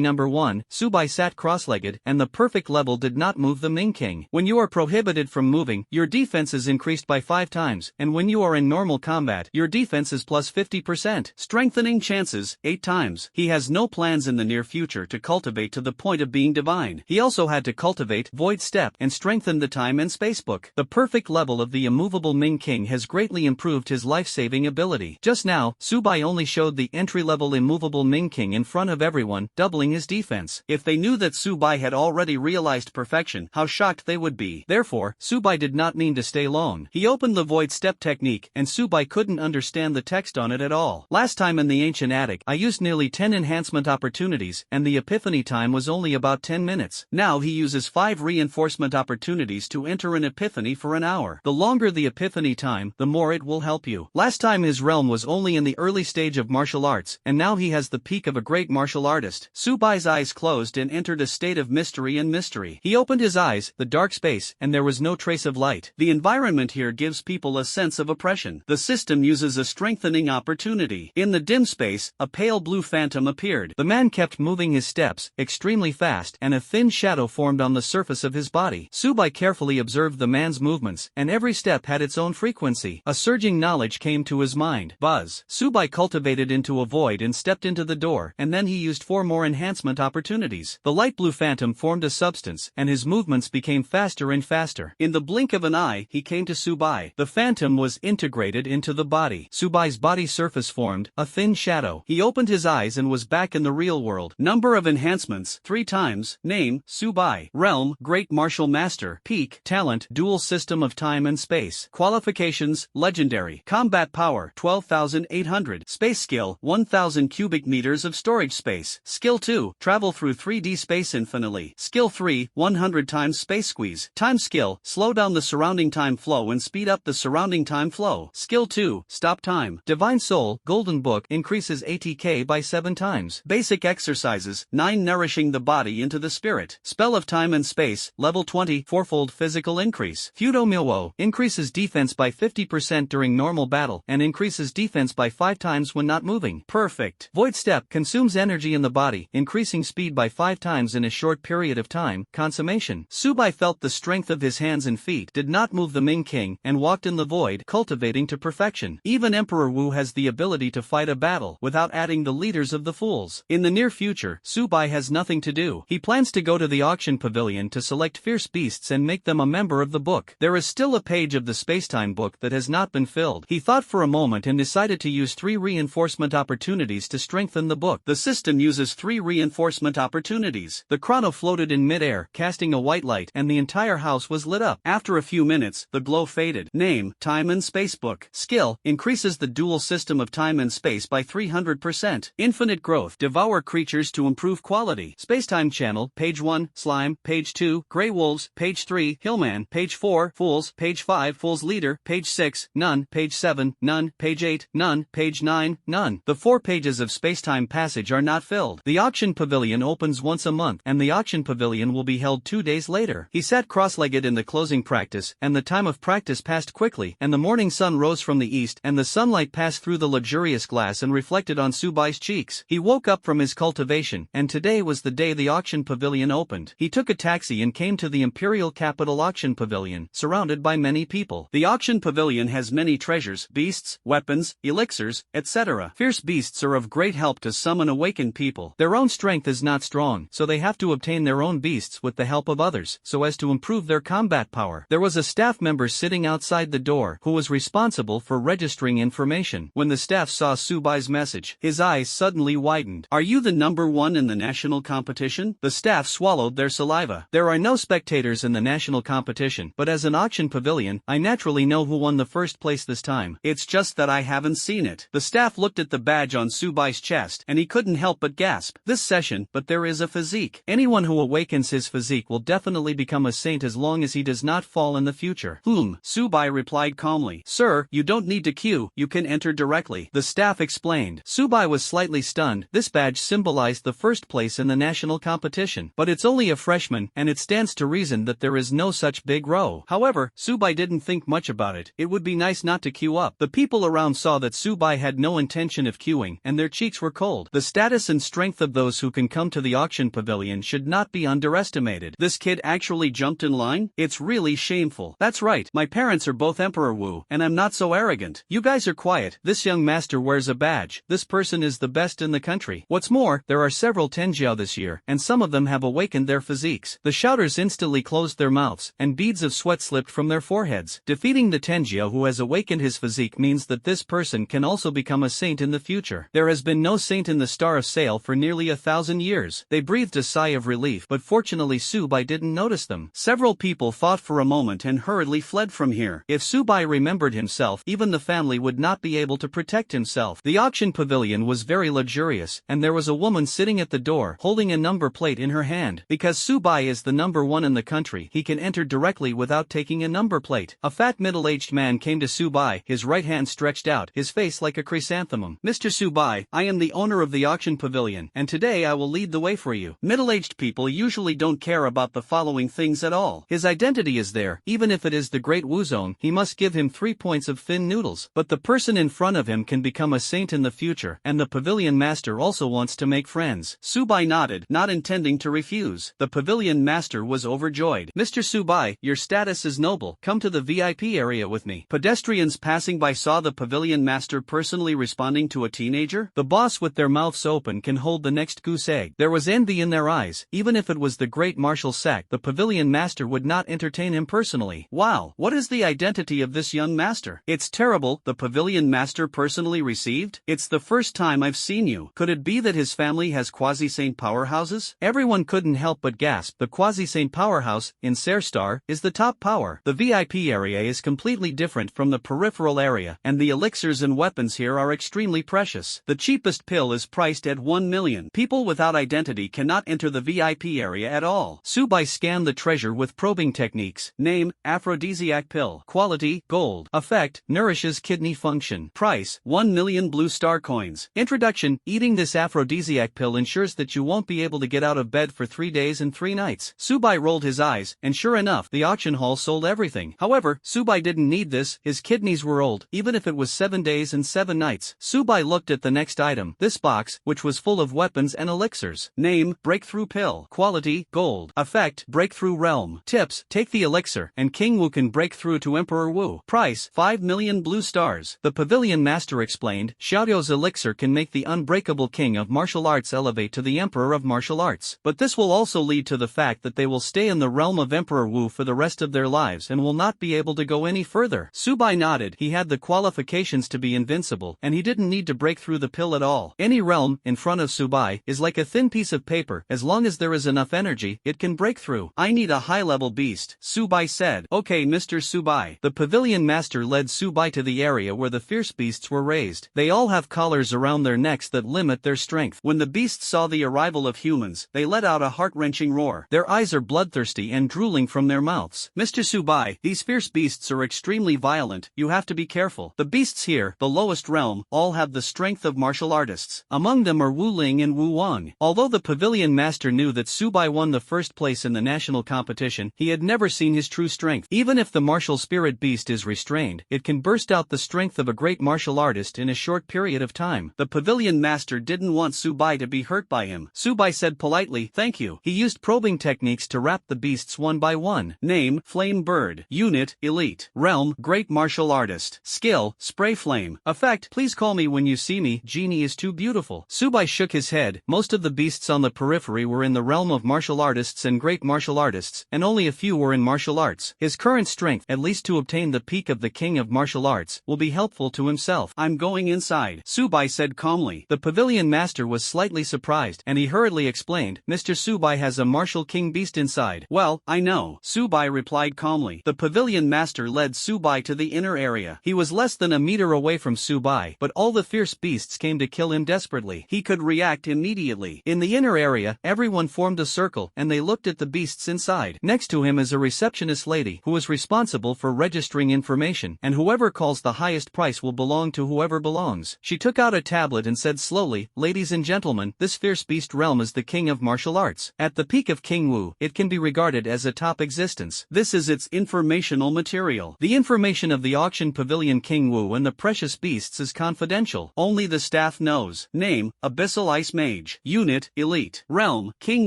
number 1, Subai sat cross-legged, and the perfect level did not move the Ming King. When you are prohibited from moving, your defense is increased by 5 times, and when you are in normal combat, your defense is plus 50%. Strengthening chances, 8 times. He has no plans in the near future to cultivate to the point of being divine. He also had to cultivate void step and strengthen the time and space book. The perfect level of the immovable Ming King has greatly improved his life-saving ability. Just now, Subai only showed the entry-level immovable Ming King in front of everyone, doubling his defense. If they knew that Subai had already realized perfection, how shocked they would be. Therefore, Subai did not mean to stay long. He opened the void step technique, and Subai couldn't understand the text on it at all. Last time in the ancient attic, I used nearly 10 enhancement opportunities, and the epiphany time was only about 10 minutes. Now he uses 5 reinforcement opportunities to enter an epiphany for an hour. The longer the epiphany time, the more it will help you. Last time his realm was only in the early stage of martial arts, and now he has the peak of a great martial artist. Subai's eyes closed and entered a state of mystery and mystery. He opened his eyes, the dark space, and there was no trace of light. The environment here gives people a sense of oppression. The system uses a strengthening opportunity. In the dim space, a pale blue phantom appeared. The man kept moving his steps, extremely fast, and a thin shadow formed on the surface of his body. Subai carefully observed the man's movements, and every step had its own frequency. A surging knowledge came to his mind. Buzz. Subai cultivated into a void and stepped into the door, and then he used 4 more enhancement opportunities. The light blue phantom formed a substance, and his movements became faster and faster. In the blink of an eye, he came to Subai. The phantom was integrated into the body. Subai's body surface formed, a thin shadow. He opened his eyes and was back in the real world. Number of enhancements, 3 times. Name, Subai. Realm, Great Martial Master. Peak, Talent, Dual System of Time and Space. Qualifications, Legendary. Combat Power, 12,800. Space Skill, 1,000 cubic meters of storage space. Skill 2, Travel through 3D space infinitely. Skill 3, 100 times Space Squeeze. Time Skill, Slow down the surrounding time flow and speed up the surrounding time flow. Skill 2, Stop Time. Divine Soul, Golden Book, increases ATK by 7 times. Basic exercises, 9 nourishing the body into the spirit. Spell of Time and Space, level 20, 4-fold physical increase. Fudo Milwo, increases defense by 50% during normal battle, and increases defense by 5 times when not moving. Perfect. Void Step, consumes energy in the body, increasing speed by 5 times in a short period of time. Consummation. Subai felt the strength of his hands and feet, did not move the Ming King, and walked in the void, cultivating to perfection. Even Emperor Wu has the ability to fight a battle, without adding the leaders of the fools. In the near future, Subai has nothing to do. He plans to go to the auction pavilion to select fierce beasts and make them a member of the book. There is still a page of the spacetime book that has not been filled. He thought for a moment and decided to use 3 reinforcement opportunities to strengthen the book. The system uses 3 reinforcement opportunities. The chrono floated in mid-air, casting a white light, and the entire house was lit up. After a few minutes, the glow faded. Name, Time and Space Book. Skill, increases the dual system of time and space by 300%. Infinite growth, devour creatures to improve quality. Spacetime channel, page 1, Slime, page 2, Grey Wolves, page 3, Hillman, page 4, Fools, page 5, Fools Leader, page 6, None, page 7, None, page 8, None, page 9, None. The 4 pages of Spacetime Passage are not filled. The auction pavilion opens once a month, and the auction pavilion will be held 2 days later. He sat cross-legged in the closing practice, and the time of practice passed passed quickly, and the morning sun rose from the east, and the sunlight passed through the luxurious glass and reflected on Subai's cheeks. He woke up from his cultivation, and today was the day the auction pavilion opened. He took a taxi and came to the Imperial Capital Auction Pavilion, surrounded by many people. The auction pavilion has many treasures, beasts, weapons, elixirs, etc. Fierce beasts are of great help to summon awakened people. Their own strength is not strong, so they have to obtain their own beasts with the help of others, so as to improve their combat power. There was a staff member sitting outside the door who was responsible for registering information. When the staff saw Subai's message, his eyes suddenly widened. "Are you the number one in the national competition?" The staff swallowed their saliva. "There are no spectators in the national competition, but as an auction pavilion, I naturally know who won the first place this time. It's just that I haven't seen it." The staff looked at the badge on Subai's chest, and he couldn't help but gasp. "This session, but there is a physique. Anyone who awakens his physique will definitely become a saint as long as he does not fall in the future." Subai replied calmly. "Sir, you don't need to queue, you can enter directly," the staff explained. Subai was slightly stunned. This badge symbolized the first place in the national competition. But it's only a freshman, and it stands to reason that there is no such big row. However, Subai didn't think much about it. It would be nice not to queue up. The people around saw that Subai had no intention of queuing, and their cheeks were cold. The status and strength of those who can come to the auction pavilion should not be underestimated. This kid actually jumped in line? It's really shameful. "That's right, my parents are both Emperor Wu, and I'm not so arrogant. You guys are quiet. This young master wears a badge. This person is the best in the country. What's more, there are several Tenjiao this year, and some of them have awakened their physiques." The shouters instantly closed their mouths, and beads of sweat slipped from their foreheads. Defeating the Tenjiao who has awakened his physique means that this person can also become a saint in the future. There has been no saint in the Star of Sail for nearly 1,000 years. They breathed a sigh of relief, but fortunately Subai didn't notice them. Several people fought for a moment and hurriedly fled from here. If Subai remembered himself, even the family would not be able to protect himself. The auction pavilion was very luxurious, and there was a woman sitting at the door, holding a number plate in her hand. Because Subai is the number one in the country, he can enter directly without taking a number plate. A fat middle-aged man came to Subai, his right hand stretched out, his face like a chrysanthemum. "Mr. Subai, I am the owner of the auction pavilion, and today I will lead the way for you." Middle-aged people usually don't care about the following things at all. His identity is there, even if it is the Great Wuzong, he must give him 3 points of thin noodles. But the person in front of him can become a saint in the future, and the pavilion master also wants to make friends. Subai nodded, not intending to refuse. The pavilion master was overjoyed. "Mr. Subai, your status is noble. Come to the VIP area with me." Pedestrians passing by saw the pavilion master personally responding to a teenager. The boss with their mouths open can hold the next goose egg. There was envy in their eyes. Even if it was the great Marshal Sack, the pavilion master would not entertain him personally. "Wow, what is the identity of this young master?" "It's terrible," the pavilion master personally received. "It's the first time I've seen you. Could it be that his family has quasi-saint powerhouses?" Everyone couldn't help but gasp. The quasi-saint powerhouse, in Star, is the top power. The VIP area is completely different from the peripheral area, and the elixirs and weapons here are extremely precious. The cheapest pill is priced at 1 million. People without identity cannot enter the VIP area at all. Subai scanned the treasure with probing techniques. Name, aphrodisiac pill. Quality, gold. Effect, nourishes kidney function. Price, 1 million blue star coins. Introduction, eating this aphrodisiac pill ensures that you won't be able to get out of bed for 3 days and 3 nights. Subai rolled his eyes, and sure enough, the auction hall sold everything. However, Subai didn't need this, his kidneys were old, even if it was 7 days and 7 nights. Subai looked at the next item, this box, which was full of weapons and elixirs. Name, breakthrough pill. Quality, gold. Effect, breakthrough realm. Tips, take the elixir, and King Wu can break through to Emperor Wu. Price, 5 million blue stars. The pavilion master explained, Xiaoyo's elixir can make the unbreakable king of martial arts elevate to the emperor of martial arts. But this will also lead to the fact that they will stay in the realm of Emperor Wu for the rest of their lives and will not be able to go any further. Subai nodded. He had the qualifications to be invincible, and he didn't need to break through the pill at all. Any realm, in front of Subai, is like a thin piece of paper. As long as there is enough energy, it can break through. "I need a high-level beast," Subai said. "Okay, Mr. Subai." The pavilion master led Subai to the area where the fierce beasts were raised. They all have collars around their necks that limit their strength. When the beasts saw the arrival of humans, they let out a heart-wrenching roar. Their eyes are bloodthirsty and drooling from their mouths. "Mr. Subai, these fierce beasts are extremely violent. You have to be careful. The beasts here, the lowest realm, all have the strength of martial artists. Among them are Wu Ling and Wu Wang." Although the pavilion master knew that Subai won the first place in the national competition, he had never seen his true strength. Even if the martial spirit spirit beast is restrained, it can burst out the strength of a great martial artist in a short period of time. The pavilion master didn't want Subai to be hurt by him. Subai said politely, "Thank you." He used probing techniques to wrap the beasts one by one. Name, Flame Bird. Unit, Elite. Realm, Great Martial Artist. Skill, Spray Flame. Effect, please call me when you see me, Genie is too beautiful. Subai shook his head. Most of the beasts on the periphery were in the realm of martial artists and great martial artists, and only a few were in martial arts. His current strength, at least to obtain the peak of the king of martial arts, will be helpful to himself. "I'm going inside," Subai said calmly. The pavilion master was slightly surprised, and he hurriedly explained, "Mr. Subai has a martial king beast inside." "Well, I know," Subai replied calmly. The pavilion master led Subai to the inner area. He was less than a meter away from Subai, but all the fierce beasts came to kill him desperately. He could react immediately. In the inner area, everyone formed a circle, and they looked at the beasts inside. Next to him is a receptionist lady, who is responsible for registering information, and whoever calls the highest price will belong to whoever belongs. She took out a tablet and said slowly, "Ladies and gentlemen, this fierce beast realm is the king of martial arts. At the peak of King Wu, it can be regarded as a top existence. This is its informational material. The information of the auction pavilion King Wu and the precious beasts is confidential. Only the staff knows. Name, Abyssal Ice Mage. Unit, Elite. Realm, King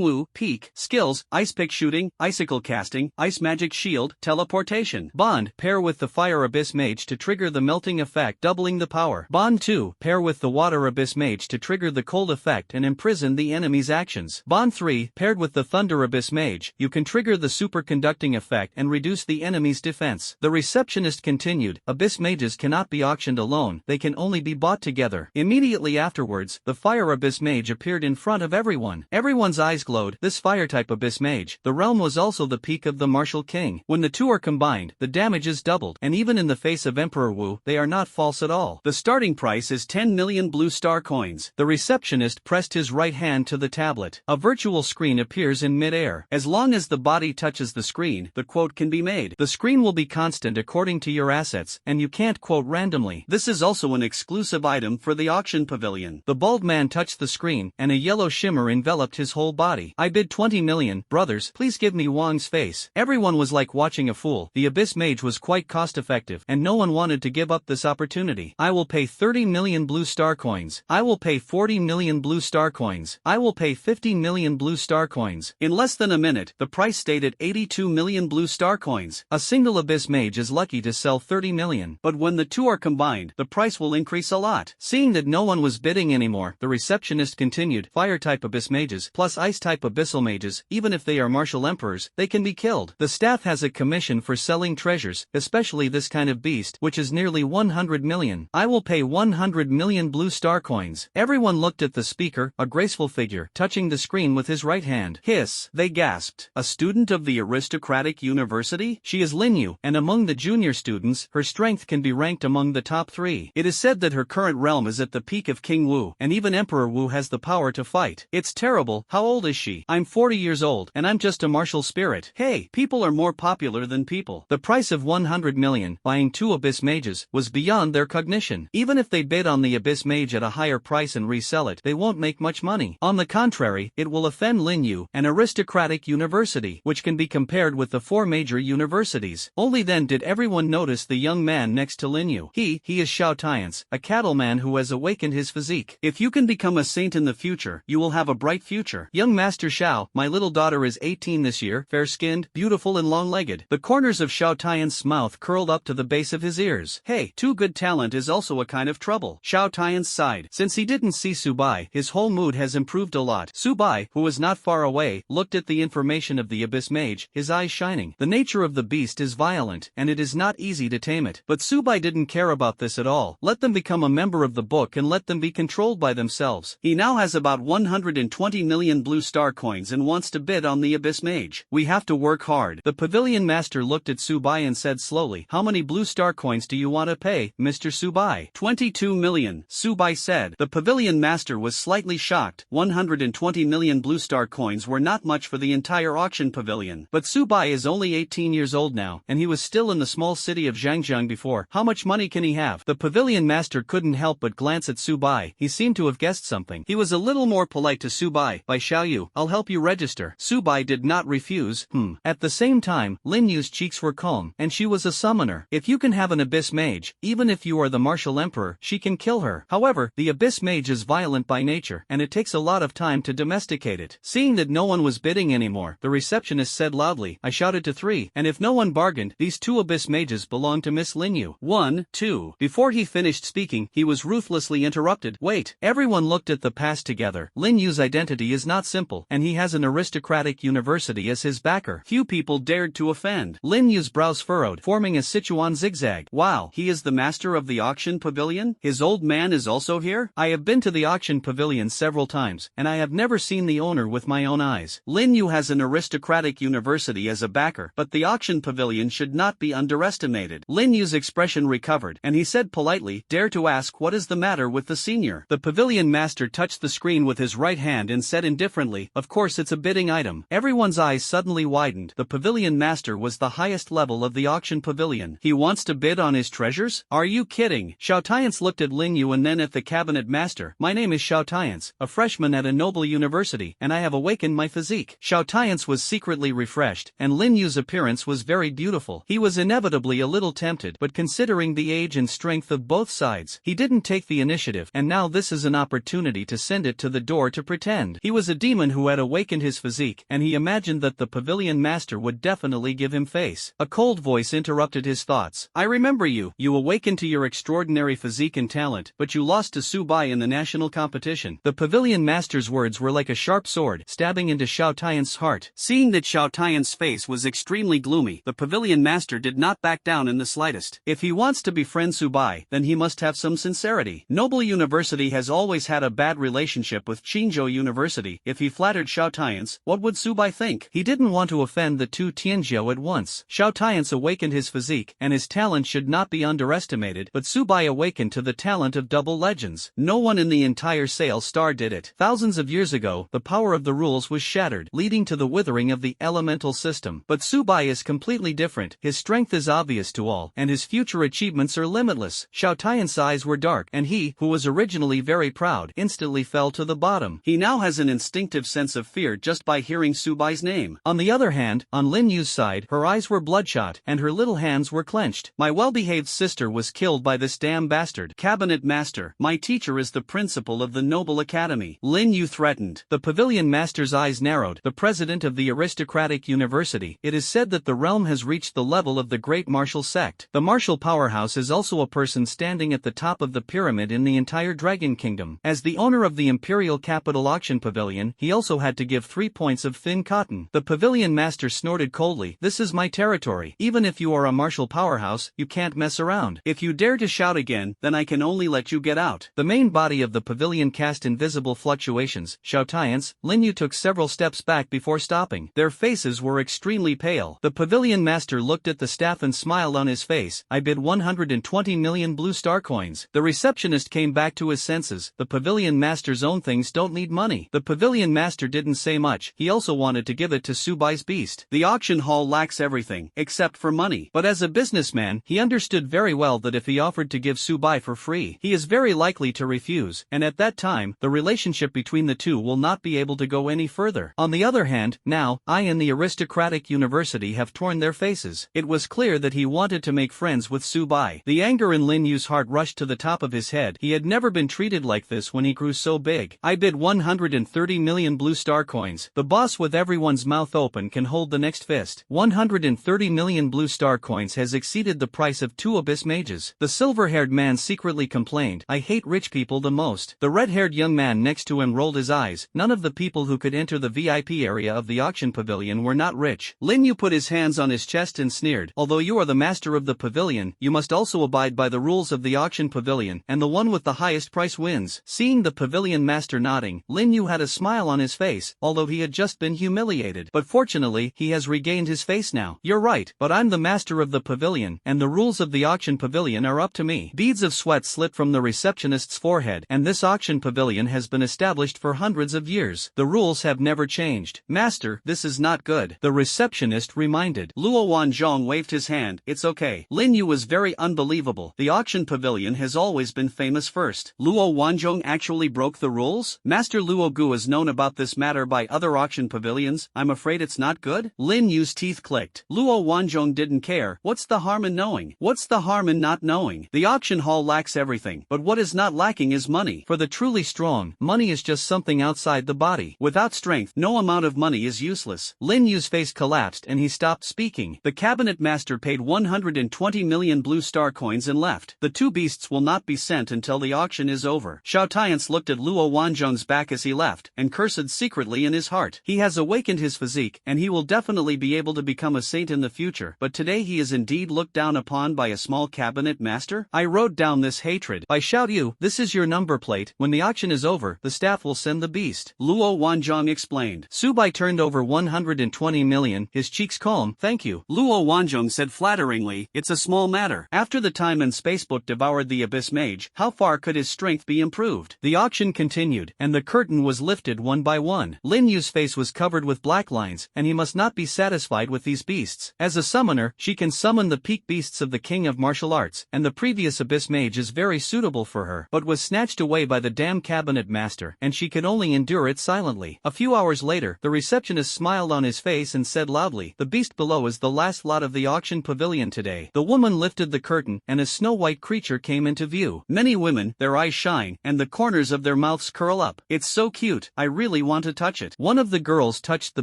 Wu. Peak, Skills, Ice Pick Shooting, Icicle Casting, Ice Magic Shield, Teleportation. Bond, pair with the Fire Abyss Mage to trigger the melting effect, doubling the power. Bond 2, pair with the Water Abyss Mage to trigger the cold effect and imprison the enemy's actions. Bond 3, paired with the Thunder Abyss Mage, you can trigger the superconducting effect and reduce the enemy's defense. The receptionist continued, Abyss Mages cannot be auctioned alone, they can only be bought together. Immediately afterwards, the Fire Abyss Mage appeared in front of everyone. Everyone's eyes glowed. This Fire-type Abyss Mage, the realm was also the peak of the Martial King. When the two are combined, the damage is doubled, and even in the face of Emperor Wu, they are not false at all. The starting price is 10 million blue star coins. The receptionist pressed his right hand to the tablet. A virtual screen appears in mid-air. As long as the body touches the screen, the quote can be made. The screen will be constant according to your assets, and you can't quote randomly. This is also an exclusive item for the auction pavilion. The bald man touched the screen, and a yellow shimmer enveloped his whole body. I bid 20 million. Brothers, please give me Wang's face. Everyone was like watching a fool. The Abyss Mage was quite cost-effective, and no one wanted to give up this opportunity. I will pay 30 million blue star coins. I will pay 40 million blue star coins. I will pay 50 million blue star coins. In less than a minute, the price stayed at 82 million blue star coins. A single Abyss Mage is lucky to sell 30 million. But when the two are combined, the price will increase a lot. Seeing that no one was bidding anymore, the receptionist continued, Fire-type Abyss Mages, plus Ice-type Abyssal Mages, even if they are martial emperors, they can be killed. The staff has a commission for selling treasures, especially this kind of beast, which is nearly 100 million. I will pay 100 million blue star coins. Everyone looked at the speaker, a graceful figure, touching the screen with his right hand. Hiss, they gasped. A student of the aristocratic university? She is Lin Yu, and among the junior students, her strength can be ranked among the top 3. It is said that her current realm is at the peak of King Wu, and even Emperor Wu has the power to fight. It's terrible. How old is she? I'm 40 years old, and I'm just a martial spirit. Hey, people are more popular than people. The price of 100 million, buying 2 Abyss Mages, was beyond their cognition. Even if they bid on the Abyss Mage at a higher price and resell it, they won't make much money. On the contrary, it will offend Lin Yu, an aristocratic university, which can be compared with the 4 major universities. Only then did everyone notice the young man next to Lin Yu. He is Xiao Tians, a cattleman who has awakened his physique. If you can become a saint in the future, you will have a bright future. Young Master Xiao, my little daughter is 18 this year, fair-skinned, beautiful and long-legged. The corners of Xiao Tian's mouth curled up to the base of his ears. Hey, too good talent is also a kind of trouble. Xiao Tian sighed. Since he didn't see Subai, his whole mood has improved a lot. Subai, who was not far away, looked at the information of the Abyss Mage, his eyes shining. The nature of the beast is violent, and it is not easy to tame it. But Subai didn't care about this at all. Let them become a member of the book and let them be controlled by themselves. He now has about 120 million blue star coins and wants to bid on the Abyss Mage. We have to work hard. The pavilion master looked at Subai and said slowly, How many blue star coins do you want to pay, Mr. Subai? 22 million, Subai said. The pavilion master was slightly shocked. 120 million blue star coins were not much for the entire auction pavilion. But Subai is only 18 years old now, and he was still in the small city of Zhangjiang before. How much money can he have? The pavilion master couldn't help but glance at Subai. He seemed to have guessed something. He was a little more polite to Subai. By Xiaoyu, I'll help you register. Subai did not refuse. At the same time, Lin Yu's cheeks were calm, and and she was a summoner. If you can have an abyss mage, even if you are the martial emperor, she can kill her. However, the abyss mage is violent by nature, and it takes a lot of time to domesticate it. Seeing that no one was bidding anymore, the receptionist said loudly, I shouted to 3, and if no one bargained, these 2 abyss mages belong to Miss Lin Yu. 1, 2. Before he finished speaking, he was ruthlessly interrupted. Wait. Everyone looked at the past together. Lin Yu's identity is not simple, and he has an aristocratic university as his backer. Few people dared to offend. Lin Yu's brows furrowed, forming a Sichuan zigzag. Wow, he is the master of the auction pavilion? His old man is also here? I have been to the auction pavilion several times, and I have never seen the owner with my own eyes. Lin Yu has an aristocratic university as a backer, but the auction pavilion should not be underestimated. Lin Yu's expression recovered, and he said politely, dare to ask what is the matter with the senior? The pavilion master touched the screen with his right hand and said indifferently, of course it's a bidding item. Everyone's eyes suddenly widened. The pavilion master was the highest level of the auction pavilion. He wants to bid on his treasures? Are you kidding? Xiao Tiance looked at Lin Yu and then at the cabinet master. My name is Xiao Tiance, a freshman at a noble university, and I have awakened my physique. Xiao Tiance was secretly refreshed, and Lin Yu's appearance was very beautiful. He was inevitably a little tempted, but considering the age and strength of both sides, he didn't take the initiative, and now this is an opportunity to send it to the door to pretend. He was a demon who had awakened his physique, and he imagined that the pavilion master would definitely give him face. A cold voice interrupted his thoughts. I remember you. You awakened to your extraordinary physique and talent, but you lost to Su Bai in the national competition. The pavilion master's words were like a sharp sword, stabbing into Xiao Tian's heart. Seeing that Xiao Tian's face was extremely gloomy, the pavilion master did not back down in the slightest. If he wants to befriend Su Bai, then he must have some sincerity. Noble University has always had a bad relationship with Qingzhou University. If he flattered Xiao Tian's, what would Su Bai think? He didn't want to offend the two Tianzhou at once. Xiao Tian's awakened his physique, and his talent should not be underestimated, but Su Bai awakened to the talent of double legends. No one in the entire Sail Star did it. Thousands of years ago, the power of the rules was shattered, leading to the withering of the elemental system. But Su Bai is completely different. His strength is obvious to all, and his future achievements are limitless. Xiao Tian's eyes were dark, and he, who was originally very proud, instantly fell to the bottom. He now has an instinctive sense of fear just by hearing Su Bai's name. On the other hand, on Lin Yu's side, her eyes were bloodshot, and her little hands were clenched. My well-behaved sister was killed by this damn bastard. Cabinet Master, my teacher is the principal of the Noble Academy. Lin Yu threatened. The pavilion master's eyes narrowed. The president of the aristocratic university. It is said that the realm has reached the level of the great martial sect. The martial powerhouse is also a person standing at the top of the pyramid in the entire Dragon Kingdom. As the owner of the Imperial Capital Auction Pavilion, he also had to give 3 points of thin cotton. The pavilion master snorted coldly. This is my territory. Even if you are a martial powerhouse, you can't mess around. If you dare to shout again, then I can only let you get out. The main body of the pavilion cast invisible fluctuations. Xiao Tian's, Lin Yu took several steps back before stopping. Their faces were extremely pale. The pavilion master looked at the staff and smiled on his face. I bid 120 million blue star coins. The receptionist came back to his senses. The pavilion master's own things don't need money. The pavilion master didn't say much. He also wanted to give it to Su Bai's beast. The auction hall lacks everything, except for money. But as a businessman, he understood very well that if he offered to give Su Bai for free, he is very likely to refuse, and at that time, the relationship between the two will not be able to go any further. On the other hand, now, I and the aristocratic university have torn their faces. It was clear that he wanted to make friends with Su Bai. The anger in Lin Yu's heart rushed to the top of his head. He had never been treated like this when he grew so big. I bid 130 million blue star coins. The boss with everyone's mouth open can hold the next fist. 130 million blue star coins has exceeded the price of 2 abyss mages. The silver-haired man secretly complained, I hate rich people the most. The red-haired young man next to him rolled his eyes. None of the people who could enter the VIP area of the auction pavilion were not rich. Lin Yu put his hands on his chest and sneered, although you are the master of the pavilion, you must also abide by the rules of the auction pavilion, and the one with the highest price wins. Seeing the pavilion master nodding, Lin Yu had a smile on his face, although he had just been humiliated. But fortunately, he has regained his face now. You're right, but I'm the master of the pavilion, and the rules of the auction pavilion are up to me. Beads of sweat slit from the receptionist's forehead, and this auction pavilion has been established for hundreds of years. The rules have never changed. Master, this is not good, the receptionist reminded. Luo Wanzhong waved his hand. It's okay. Lin Yu was very unbelievable. The auction pavilion has always been famous first. Luo Wanzhong actually broke the rules? Master Luo Gu is known about this matter by other auction pavilions. I'm afraid it's not good? Lin Yu's teeth clicked. Luo Wanzhong Wanzhong didn't care. What's the harm in knowing? What's the harm in not knowing? The auction hall lacks everything, but what is not lacking is money. For the truly strong, money is just something outside the body. Without strength, no amount of money is useless. Lin Yu's face collapsed and he stopped speaking. The cabinet master paid 120 million blue star coins and left. The two beasts will not be sent until the auction is over. Xiao Tian's looked at Luo Wanzhong's back as he left, and cursed secretly in his heart. He has awakened his physique, and he will definitely be able to become a saint in the future, but today he is indeed looked down upon by a small cabinet master? I wrote down this hatred. By Xiao Yu, this is your number plate. When the auction is over, the staff will send the beast. Luo Wanzhong explained. Su Bai turned over 120 million, his cheeks calm. Thank you. Luo Wanzhong said flatteringly, it's a small matter. After the time and space book devoured the abyss mage, how far could his strength be improved? The auction continued, and the curtain was lifted one by one. Lin Yu's face was covered with black lines, and he must not be satisfied with these beasts. As a summoner, she can summon the peak beasts of the king of martial arts, and the previous abyss mage is very suitable for her, but was snatched away by the damn cabinet master, and she could only endure it silently. A few hours later, the receptionist smiled on his face and said loudly, the beast below is the last lot of the auction pavilion today. The woman lifted the curtain, and a snow-white creature came into view. Many women, their eyes shine, and the corners of their mouths curl up. It's so cute, I really want to touch it. One of the girls touched the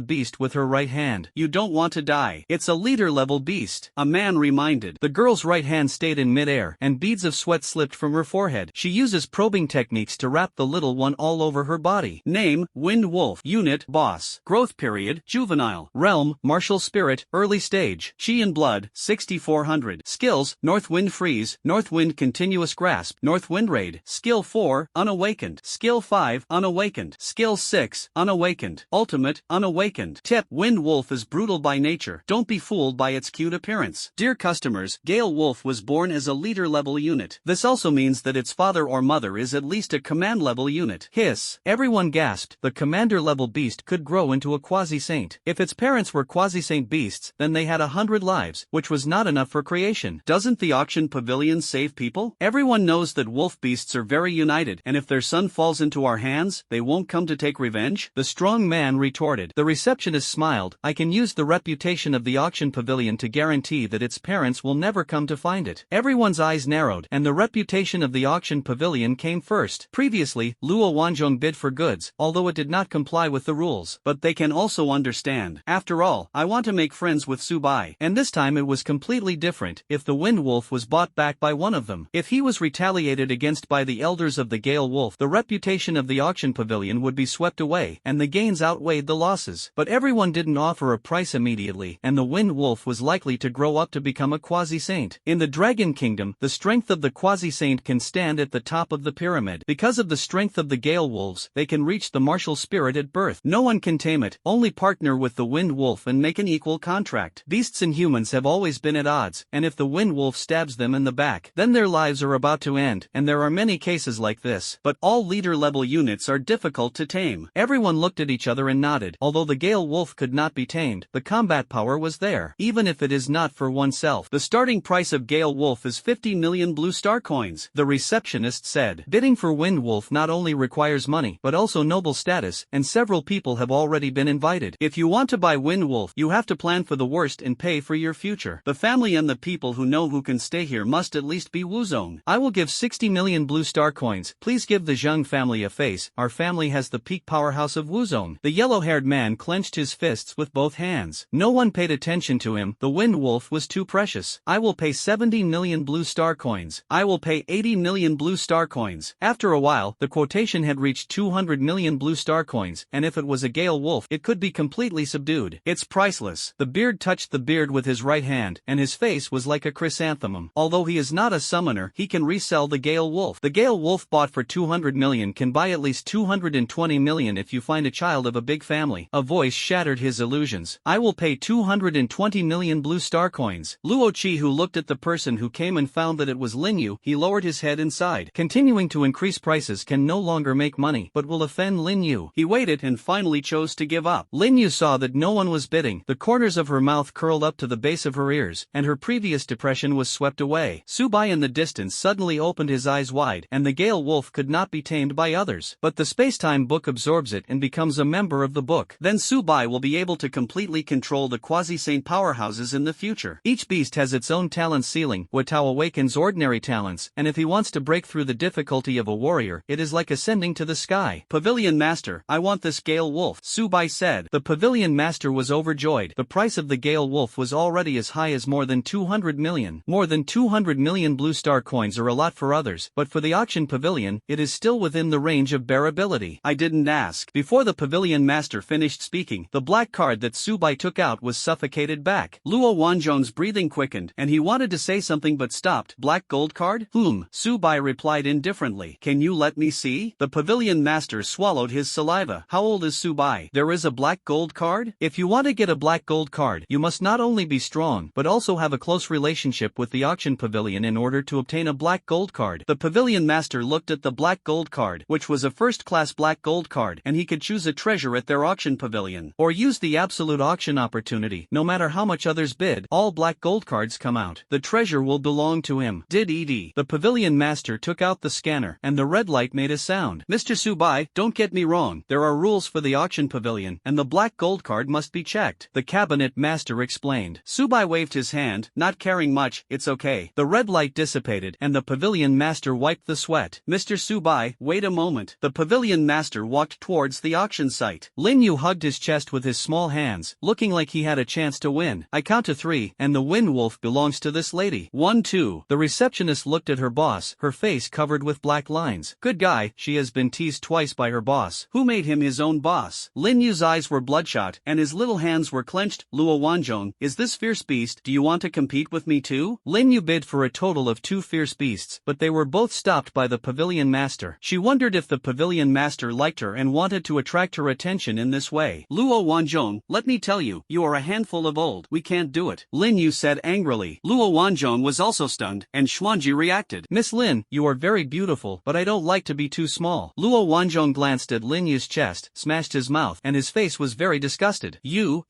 beast with her right hand. You don't want to die. It's a leader-level beast, a man reminded. The girl's right hand stayed in mid-air, and beads of sweat slipped from her forehead. She uses probing techniques to wrap the little one all over her body. Name, Wind Wolf. Unit, Boss. Growth period, Juvenile. Realm, Martial Spirit, Early Stage. Chi and Blood, 6400. Skills, North Wind Freeze, North Wind Continuous Grasp, North Wind Raid. Skill 4, Unawakened. Skill 5, Unawakened. Skill 6, Unawakened. Ultimate, Unawakened. Tip, Wind Wolf is brutal by nature. Don't be fooled by its cute appearance. Dear customers, Gale Wolf was born as a leader-level unit. This also means that its father or mother is at least a command-level unit. Hiss. Everyone gasped. The commander-level beast could grow into a quasi-saint. If its parents were quasi-saint beasts, then they had 100 lives, which was not enough for creation. Doesn't the auction pavilion save people? Everyone knows that wolf beasts are very united, and if their son falls into our hands, they won't come to take revenge? The strong man retorted. The receptionist smiled. I can use the reputation of the auction pavilion to guarantee that its parents will never come to find it. Everyone's eyes narrowed, and the reputation of the auction pavilion came first. Previously, Luo Wanzhong bid for goods, although it did not comply with the rules. But they can also understand. After all, I want to make friends with Su Bai. And this time it was completely different. If the Wind Wolf was bought back by one of them, if he was retaliated against by the elders of the Gale Wolf, the reputation of the auction pavilion would be swept away, and the gains outweighed the losses. But everyone didn't offer a price immediately, and the Wind Wolf was likely to grow up to become a quasi-saint. In the Dragon Kingdom, the strength of the quasi-saint can stand at the top of the pyramid. Because of the strength of the Gale Wolves, they can reach the martial spirit at birth. No one can tame it, only partner with the Wind Wolf and make an equal contract. Beasts and humans have always been at odds, and if the Wind Wolf stabs them in the back, then their lives are about to end, and there are many cases like this. But all leader-level units are difficult to tame. Everyone looked at each other and nodded. Although the Gale Wolf could not be tamed, the combat power was there, even if it is not for oneself. The starting price of Gale Wolf is 50 million blue star coins, the receptionist said. Bidding for Wind Wolf not only requires money, but also noble status, and several people have already been invited. If you want to buy Wind Wolf, you have to plan for the worst and pay for your future. The family and the people who know who can stay here must at least be Wuzong. I will give 60 million blue star coins. Please give the Zheng family a face. Our family has the peak powerhouse of Wuzong. The yellow-haired man clenched his fists with both hands. No one paid attention to him. The Wind Wolf was too precious. I will pay 70 million blue star coins. I will pay 80 million blue star coins. After a while, the quotation had reached 200 million blue star coins, and if it was a Gale Wolf, it could be completely subdued. It's priceless. The beard touched the beard with his right hand, and his face was like a chrysanthemum. Although he is not a summoner, he can resell the Gale Wolf. The Gale Wolf bought for 200 million can buy at least 220 million if you find a child of a big family. A voice shattered his illusions. I will pay 220 million blue star coins. Luo Qi, who looked at the person who came and found that it was Lin Yu, he lowered his head and sighed. Continuing to increase prices can no longer make money, but will offend Lin Yu. He waited and finally chose to give up. Lin Yu saw that no one was bidding. The corners of her mouth curled up to the base of her ears, and her previous depression was swept away. Su Bai in the distance suddenly opened his eyes wide, and the Gale Wolf could not be tamed by others. But the space-time book absorbs it and becomes a member of the book. Then Su Bai will be able to completely control the quasi-saint powerhouses houses in the future. Each beast has its own talent ceiling, what Tao awakens ordinary talents, and if he wants to break through the difficulty of a warrior, it is like ascending to the sky. Pavilion Master, I want this Gale Wolf, Subai said. The Pavilion Master was overjoyed. The price of the Gale Wolf was already as high as more than 200 million. More than 200 million blue star coins are a lot for others, but for the auction pavilion, it is still within the range of bearability. I didn't ask. Before the Pavilion Master finished speaking, the black card that Subai took out was suffocated back. Luo Wanzhong's breathing quickened, and he wanted to say something but stopped. Black gold card? Subai replied indifferently. Can you let me see? The Pavilion Master swallowed his saliva. How old is Subai? There is a black gold card? If you want to get a black gold card, you must not only be strong, but also have a close relationship with the auction pavilion in order to obtain a black gold card. The Pavilion Master looked at the black gold card, which was a first-class black gold card, and he could choose a treasure at their auction pavilion, or use the absolute auction opportunity. No matter how much others bid, all black gold cards come out. The treasure will belong to him. Did Ed? The Pavilion Master took out the scanner, and the red light made a sound. Mr. Subai, don't get me wrong, there are rules for the auction pavilion, and the black gold card must be checked, the Cabinet Master explained. Subai waved his hand, not caring much. It's okay. The red light dissipated, and the Pavilion Master wiped the sweat. Mr. Subai, wait a moment. The Pavilion Master walked towards the auction site. Lin Yu hugged his chest with his small hands, looking like he had a chance to win. I count to 3, and the Wind Wolf belongs to this lady. 1, 2. The receptionist looked at her boss, her face covered with black lines. Good guy, she has been teased twice by her boss. Who made him his own boss? Lin Yu's eyes were bloodshot, and his little hands were clenched. Luo Wanzhong, is this fierce beast? Do you want to compete with me too? Lin Yu bid for a total of 2 fierce beasts, but they were both stopped by the Pavilion Master. She wondered if the Pavilion Master liked her and wanted to attract her attention in this way. Luo Wanzhong, let me tell you, you are a handful of old. We can't do it, Lin Yu said angrily. Luo Wanzhong was also stunned, and Xuanji reacted. Miss Lin, you are very beautiful, but I don't like to be too small. Luo Wanzhong glanced at Lin Yu's chest, smashed his mouth, and his face was very disgusted. You.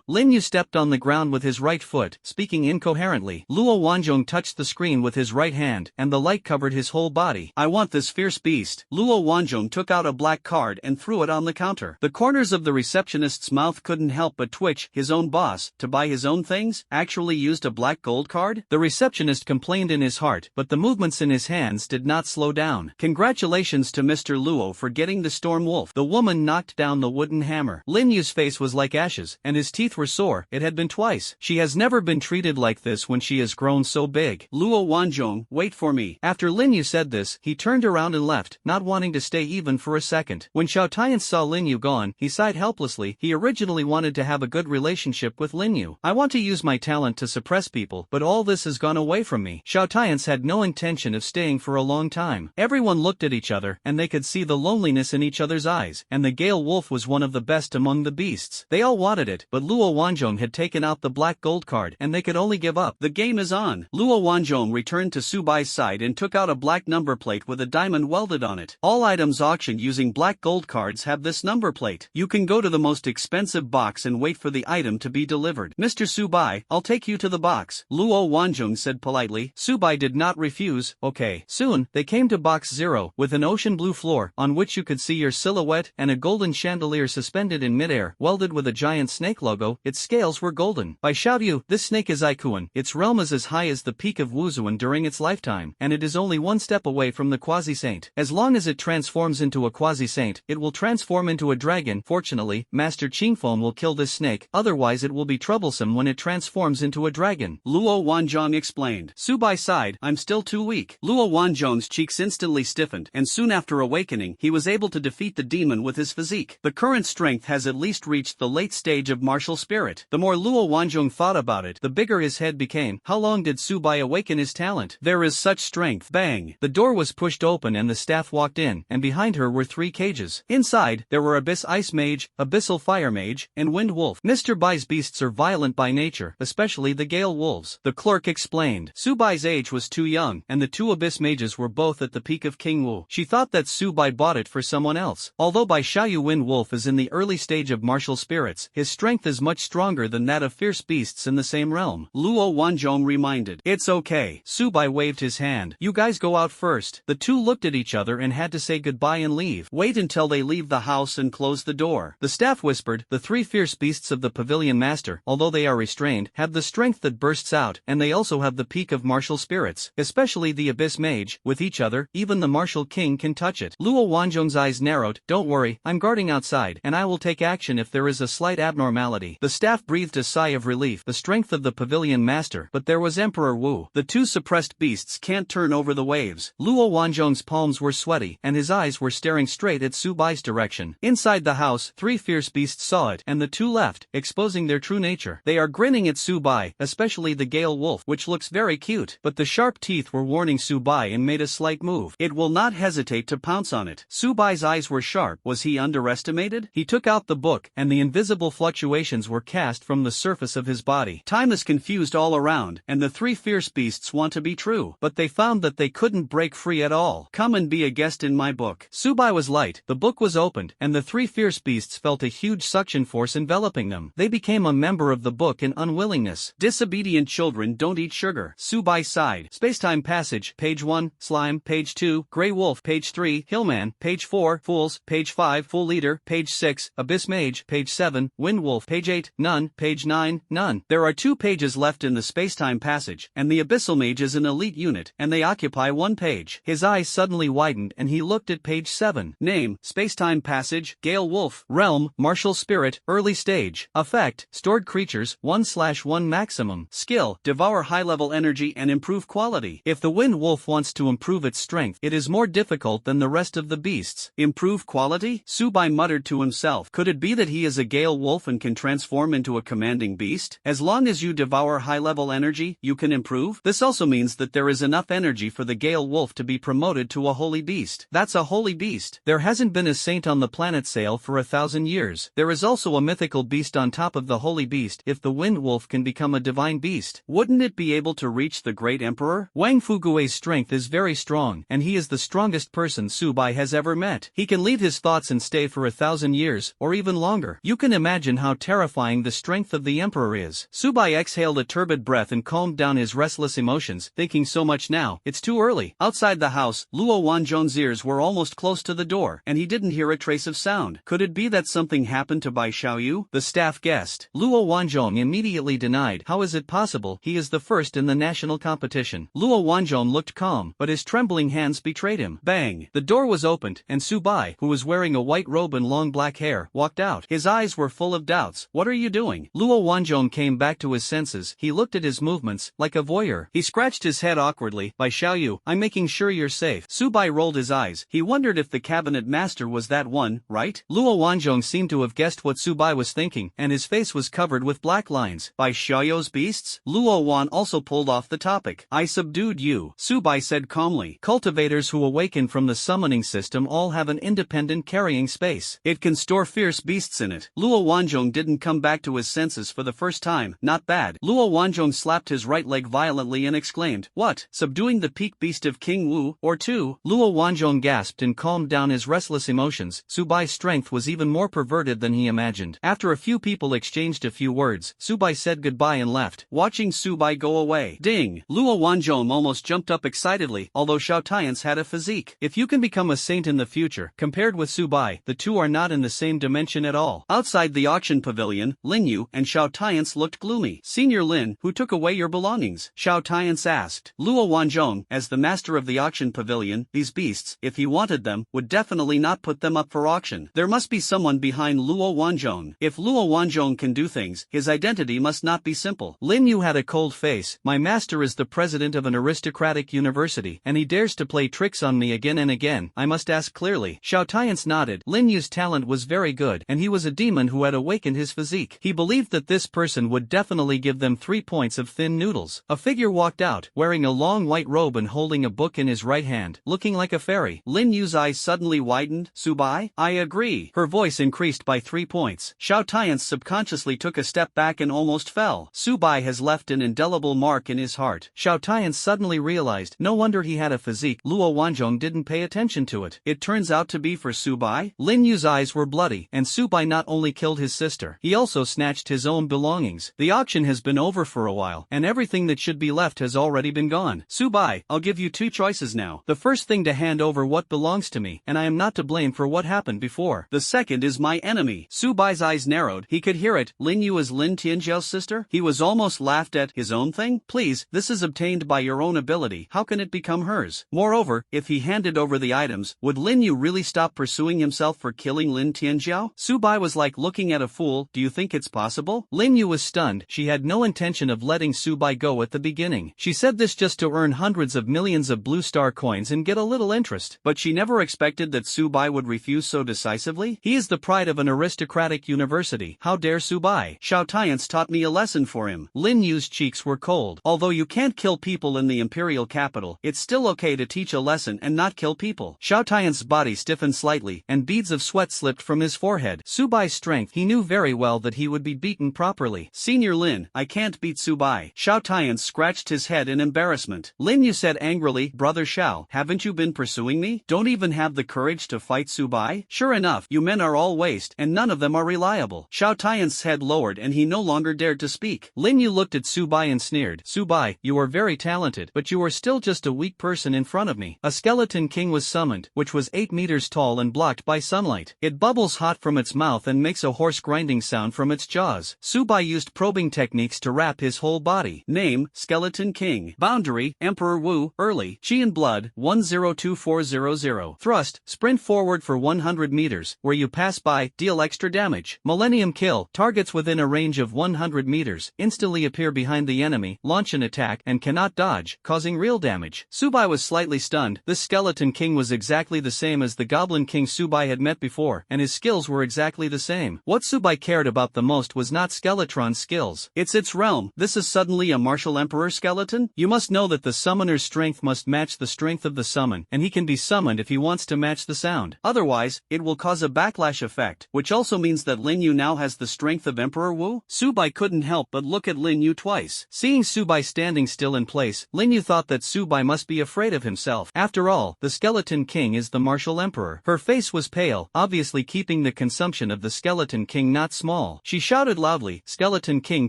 Lin Yu stepped on the ground with his right foot, speaking incoherently. Luo Wanzhong touched the screen with his right hand, and the light covered his whole body. I want this fierce beast. Luo Wanzhong took out a black card and threw it on the counter. The corners of the receptionist's mouth couldn't help but twitch. His own boss, to buy his own things, actually used a black gold card? The receptionist complained in his heart, but the movements in his hands did not slow down. Congratulations to Mr. Luo for getting the Storm Wolf. The woman knocked down the wooden hammer. Lin Yu's face was like ashes, and his teeth were sore. It had been twice. She has never been treated like this when she has grown so big. Luo Wanzhong, wait for me. After Lin Yu said this, he turned around and left, not wanting to stay even for a second. When Xiao Tian saw Lin Yu gone, he sighed helplessly. He originally wanted to have a good relationship with Lin Yu. I want to use my talent to suppress people, but all this has gone away from me. Xiao Tian had no intention of staying for a long time. Everyone looked at each other, and they could see the loneliness in each other's eyes, and the Gale Wolf was one of the best among the beasts. They all wanted it, but Luo Wanzhong had taken out the black gold card, and they could only give up. The game is on. Luo Wanzhong returned to Subai's side and took out a black number plate with a diamond welded on it. All items auctioned using black gold cards have this number plate. You can go to the most expensive box and wait for the item to be delivered. Mr. Subai, I'll take you to the box, Luo Wanzhong said politely. Subai did not refuse. Okay. Soon, they came to box 0, with an ocean blue floor, on which you could see your silhouette, and a golden chandelier suspended in midair, welded with a giant snake logo. Its scales were golden. By Xiaoyu, this snake is Ikuan. Its realm is as high as the peak of Wuzuan during its lifetime, and it is only one step away from the quasi-saint. As long as it transforms into a quasi-saint, it will transform into a dragon. Fortunately, Master Qingfeng will kill this snake, otherwise it will be troublesome when it transforms into a dragon, Luo Wanzhong explained. Subai sighed, I'm still too weak. Luo Wanzhong's cheeks instantly stiffened, and soon after awakening, he was able to defeat the demon with his physique. The current strength has at least reached the late stage of martial spirit. The more Luo Wanzhong thought about it, the bigger his head became. How long did Subai awaken his talent? There is such strength. Bang! The door was pushed open and the staff walked in, and behind her were 3 cages. Inside, there were Abyss Ice Mage, Abyssal Fire Mage, and Wind Wolf. Mr. Bai's beasts are violent by nature, especially the Gale Wolves, the clerk explained. Subai's age was too young, and the 2 Abyss Mages were both at the peak of King Wu. She thought that Subai bought it for someone else. Although Bai Xiaoyu Wind Wolf is in the early stage of martial spirits, his strength is much stronger than that of fierce beasts in the same realm, Luo Wanzhong reminded. It's okay. Subai waved his hand. You guys go out first. The 2 looked at each other and had to say goodbye and leave. Wait until they leave the house and close the door. The staff whispered, the 3 fierce beasts of the Pavilion Master, although they are restrained, have the strength that bursts out, and they also have the peak of martial spirits, especially the Abyss Mage. With each other, even the Martial King can touch it. Luo Wanzhong's eyes narrowed. Don't worry, I'm guarding outside, and I will take action if there is a slight abnormality. The staff breathed a sigh of relief. The strength of the pavilion master, but there was Emperor Wu. The two suppressed beasts can't turn over the waves. Luo Wanzhong's palms were sweaty, and his eyes were staring straight at Su Bai's direction. Inside the house, three fierce beasts saw it, and the two left, exposing their true nature. They are grinning at Su Bai, especially the Gale Wolf, which looks very cute, but the sharp teeth were warning Su Bai and made a slight move. It will not hesitate to pounce on it. Su Bai's eyes were sharp. Was he underestimated? He took out the book, and the invisible fluctuations were cast from the surface of his body. Time is confused all around, and the three fierce beasts want to be true, but they found that they couldn't break free at all. Come and be a guest in my book. Su Bai was light. The book was opened, and the three fierce beasts felt a huge suction force enveloping them. They became a member of the book in unwillingness. Disobedient children don't eat sugar. Su Bai sighed. Spacetime passage, page 1, slime, page 2, Grey Wolf, page 3, Hillman, page 4, Fools, page 5, Fool Leader, page 6, Abyss Mage, page 7, Wind Wolf, page 8, None, page 9, None. There are 2 pages left in the spacetime passage, and the Abyssal Mage is an elite unit, and they occupy 1 page. His eyes suddenly widened and he looked at page 7. Name, spacetime passage, Gale Wolf. Realm, Martial Spirit, early stage. Effect, stored creatures, 1/1 maximum. Skill, devour high-level energy and improve quality. If the Wind Wolf wants to improve its strength, it is more difficult than the rest of the beasts. Improve quality? Su Bai muttered to himself. Could it be that he is a Gale Wolf and can transform into a commanding beast? As long as you devour high-level energy, you can improve? This also means that there is enough energy for the Gale Wolf to be promoted to a holy beast. That's a holy beast. There hasn't been a saint on the planet Sail for 1,000 years. There is also a mythical beast on top of the holy beast. If the Wind Wolf can become a divine beast, wouldn't it be able to reach the great emperor? Wang Fugui's strength is very strong, and he is the strongest person Su Bai has ever met. He can lead his thoughts and stay for 1,000 years, or even longer. You can imagine how terrifying the strength of the emperor is. Su Bai exhaled a turbid breath and calmed down his restless emotions, thinking so much now, it's too early. Outside the house, Luo Wanzhong's ears were almost close to the door, and he didn't hear a trace of sound. Could it be that something happened to Bai Xiaoyu? The staff guessed. Luo Wanzhong immediately denied. How is it possible? He is the first in the national competition. Luo Wanzhong looked calm, but his trembling hands betrayed him. Bang! The door was opened, and Su Bai, who was wearing a white robe and long black hair, walked out. His eyes were full of doubts. What are you doing? Luo Wanzhong came back to his senses. He looked at his movements, like a voyeur. He scratched his head awkwardly. Bai Xiaoyu, I'm making sure you're safe. Su Bai rolled his eyes. He wondered if the cabinet master was that one, right? Luo Wanzhong seemed to have guessed what Su Bai was thinking, and his face was covered with black lines. Bai Xiaoyu's beasts? Luo Wan also pulled off the topic. I subdued you, Su Bai said calmly. Cultivators who awaken from the summoning system all have an independent carrying space. It can store fierce beasts in it. Luo Wanzhong didn't come back to his senses for the first time. Not bad. Luo Wanzhong slapped his right leg violently and exclaimed, what? Subduing the peak beast of King Wu, or 2? Luo Wanzhong gasped and calmed down his restless emotions. Su Bai's strength was even more perverted than he imagined. After a few people exchanged a few words, Su Bai said goodbye and left, watching Su Bai go away. Ding! Luo Wanzhong almost jumped up excitedly, although Xiao Tian's had a physique. If you can become a saint in the future, compared with Su Bai, the two are not in the same dimension at all. Outside the auction pavilion, Lin Yu and Xiao Tian's looked gloomy. Senior Lin, who took away your belongings? Xiao Tian's asked. Luo Wanzhong, as the master of the auction pavilion, these beasts, if he wanted them, would definitely not put them up for auction. There must be someone behind Luo Wanzhong. If Luo Wanzhong can do things, his identity must not be simple. Lin Yu had a cold face. My master is the president of an aristocratic university, and he dares to play tricks on me again and again. I must ask clearly. Xiao Tian's nodded. Lin Yu's talent was very good, and he was a demon who had awakened his physique. He believed that this person would definitely give them 3 points of thin noodles. A figure walked out, wearing a long white robe and holding a book in his right hand, looking like a fairy. Lin Yu's eyes suddenly widened. Su Bai? I agree. Her voice increased by 3 points. Xiao Tian subconsciously took a step back and almost fell. Su Bai has left an indelible mark in his heart. Xiao Tian suddenly realized, no wonder he had a physique. Luo Wanzhong didn't pay attention to it. It turns out to be for Su Bai? Lin Yu's eyes were bloody, and Su Bai not only killed his sister, he also snatched his own belongings. The auction has been over for a while, and everything that should be left has already been gone. Su Bai, I'll give you 2 choices now. The first thing to hand over what belongs to me, and I am not to blame for what happened before. The second is my enemy. Su Bai's eyes narrowed. He could hear it. Lin Yu is Lin Tianjiao's sister? He was almost laughed at. His own thing? Please, this is obtained by your own ability. How can it become hers? Moreover, if he handed over the items, would Lin Yu really stop pursuing himself for killing Lin Tianjiao? Su Bai was like looking at a fool. Do you think it's possible? Lin Yu was stunned. She had no intention of letting Su Bai go at the beginning. She said this just to earn hundreds of millions of blue star coins and get a little interest. But she never expected that Su Bai would refuse so decisively. He is the pride of an aristocratic university. How dare Su Bai? Xiao Tian's taught me a lesson for him. Lin Yu's cheeks were cold. Although you can't kill people in the imperial capital, it's still okay to teach a lesson and not kill people. Xiao Tian's body stiffened slightly, and beads of sweat slipped from his forehead. Su Bai's strength, he knew very well that he would be beaten properly. Senior Lin, I can't beat Su Bai. Xiao Tian scratched his head in embarrassment. Lin Yu said angrily, Brother Xiao, haven't you been pursuing me? Don't even have the courage to fight Su Bai? Sure enough, you men are all waste, and none of them are reliable. Xiao Tian's head lowered and he no longer dared to speak. Lin Yu looked at Su Bai and sneered. Su Bai, you are very talented, but you are still just a weak person in front of me. A skeleton king was summoned, which was 8 meters tall and blocked by sunlight. It bubbles hot from its mouth and makes a hoarse grinding sound from its jaws. Su Bai used probing techniques to wrap his whole body. Name, Skeleton King. Boundary, Emperor Wu. Early, Qi and Blood, 102400. Thrust, sprint forward for 100 meters. Where you pass by, deal extra damage. Millennium Kill, targets within a range of 100 meters, instantly appear behind the enemy, launch an attack, and cannot dodge, causing real damage. Su Bai was slightly stunned. This Skeleton King was exactly the same as the Goblin King Su Bai had met before, and his skills were exactly the same. What Su Bai cared about the most was not Skeletron's skills. It's its realm. This is suddenly a martial emperor skeleton? You must know that the summoner's strength must match the strength of the summon, and he can be summoned if he wants to match the sound. Otherwise, it will cause a backlash effect, which also means that Lin Yu now has the strength of Emperor Wu. Su Bai couldn't help but look at Lin Yu twice. Seeing Su Bai standing still in place, Lin Yu thought that Su Bai must be afraid of himself. After all, the Skeleton King is the martial emperor. Her face was pale, obviously keeping the consumption of the Skeleton King not small. She shouted loudly, Skeleton King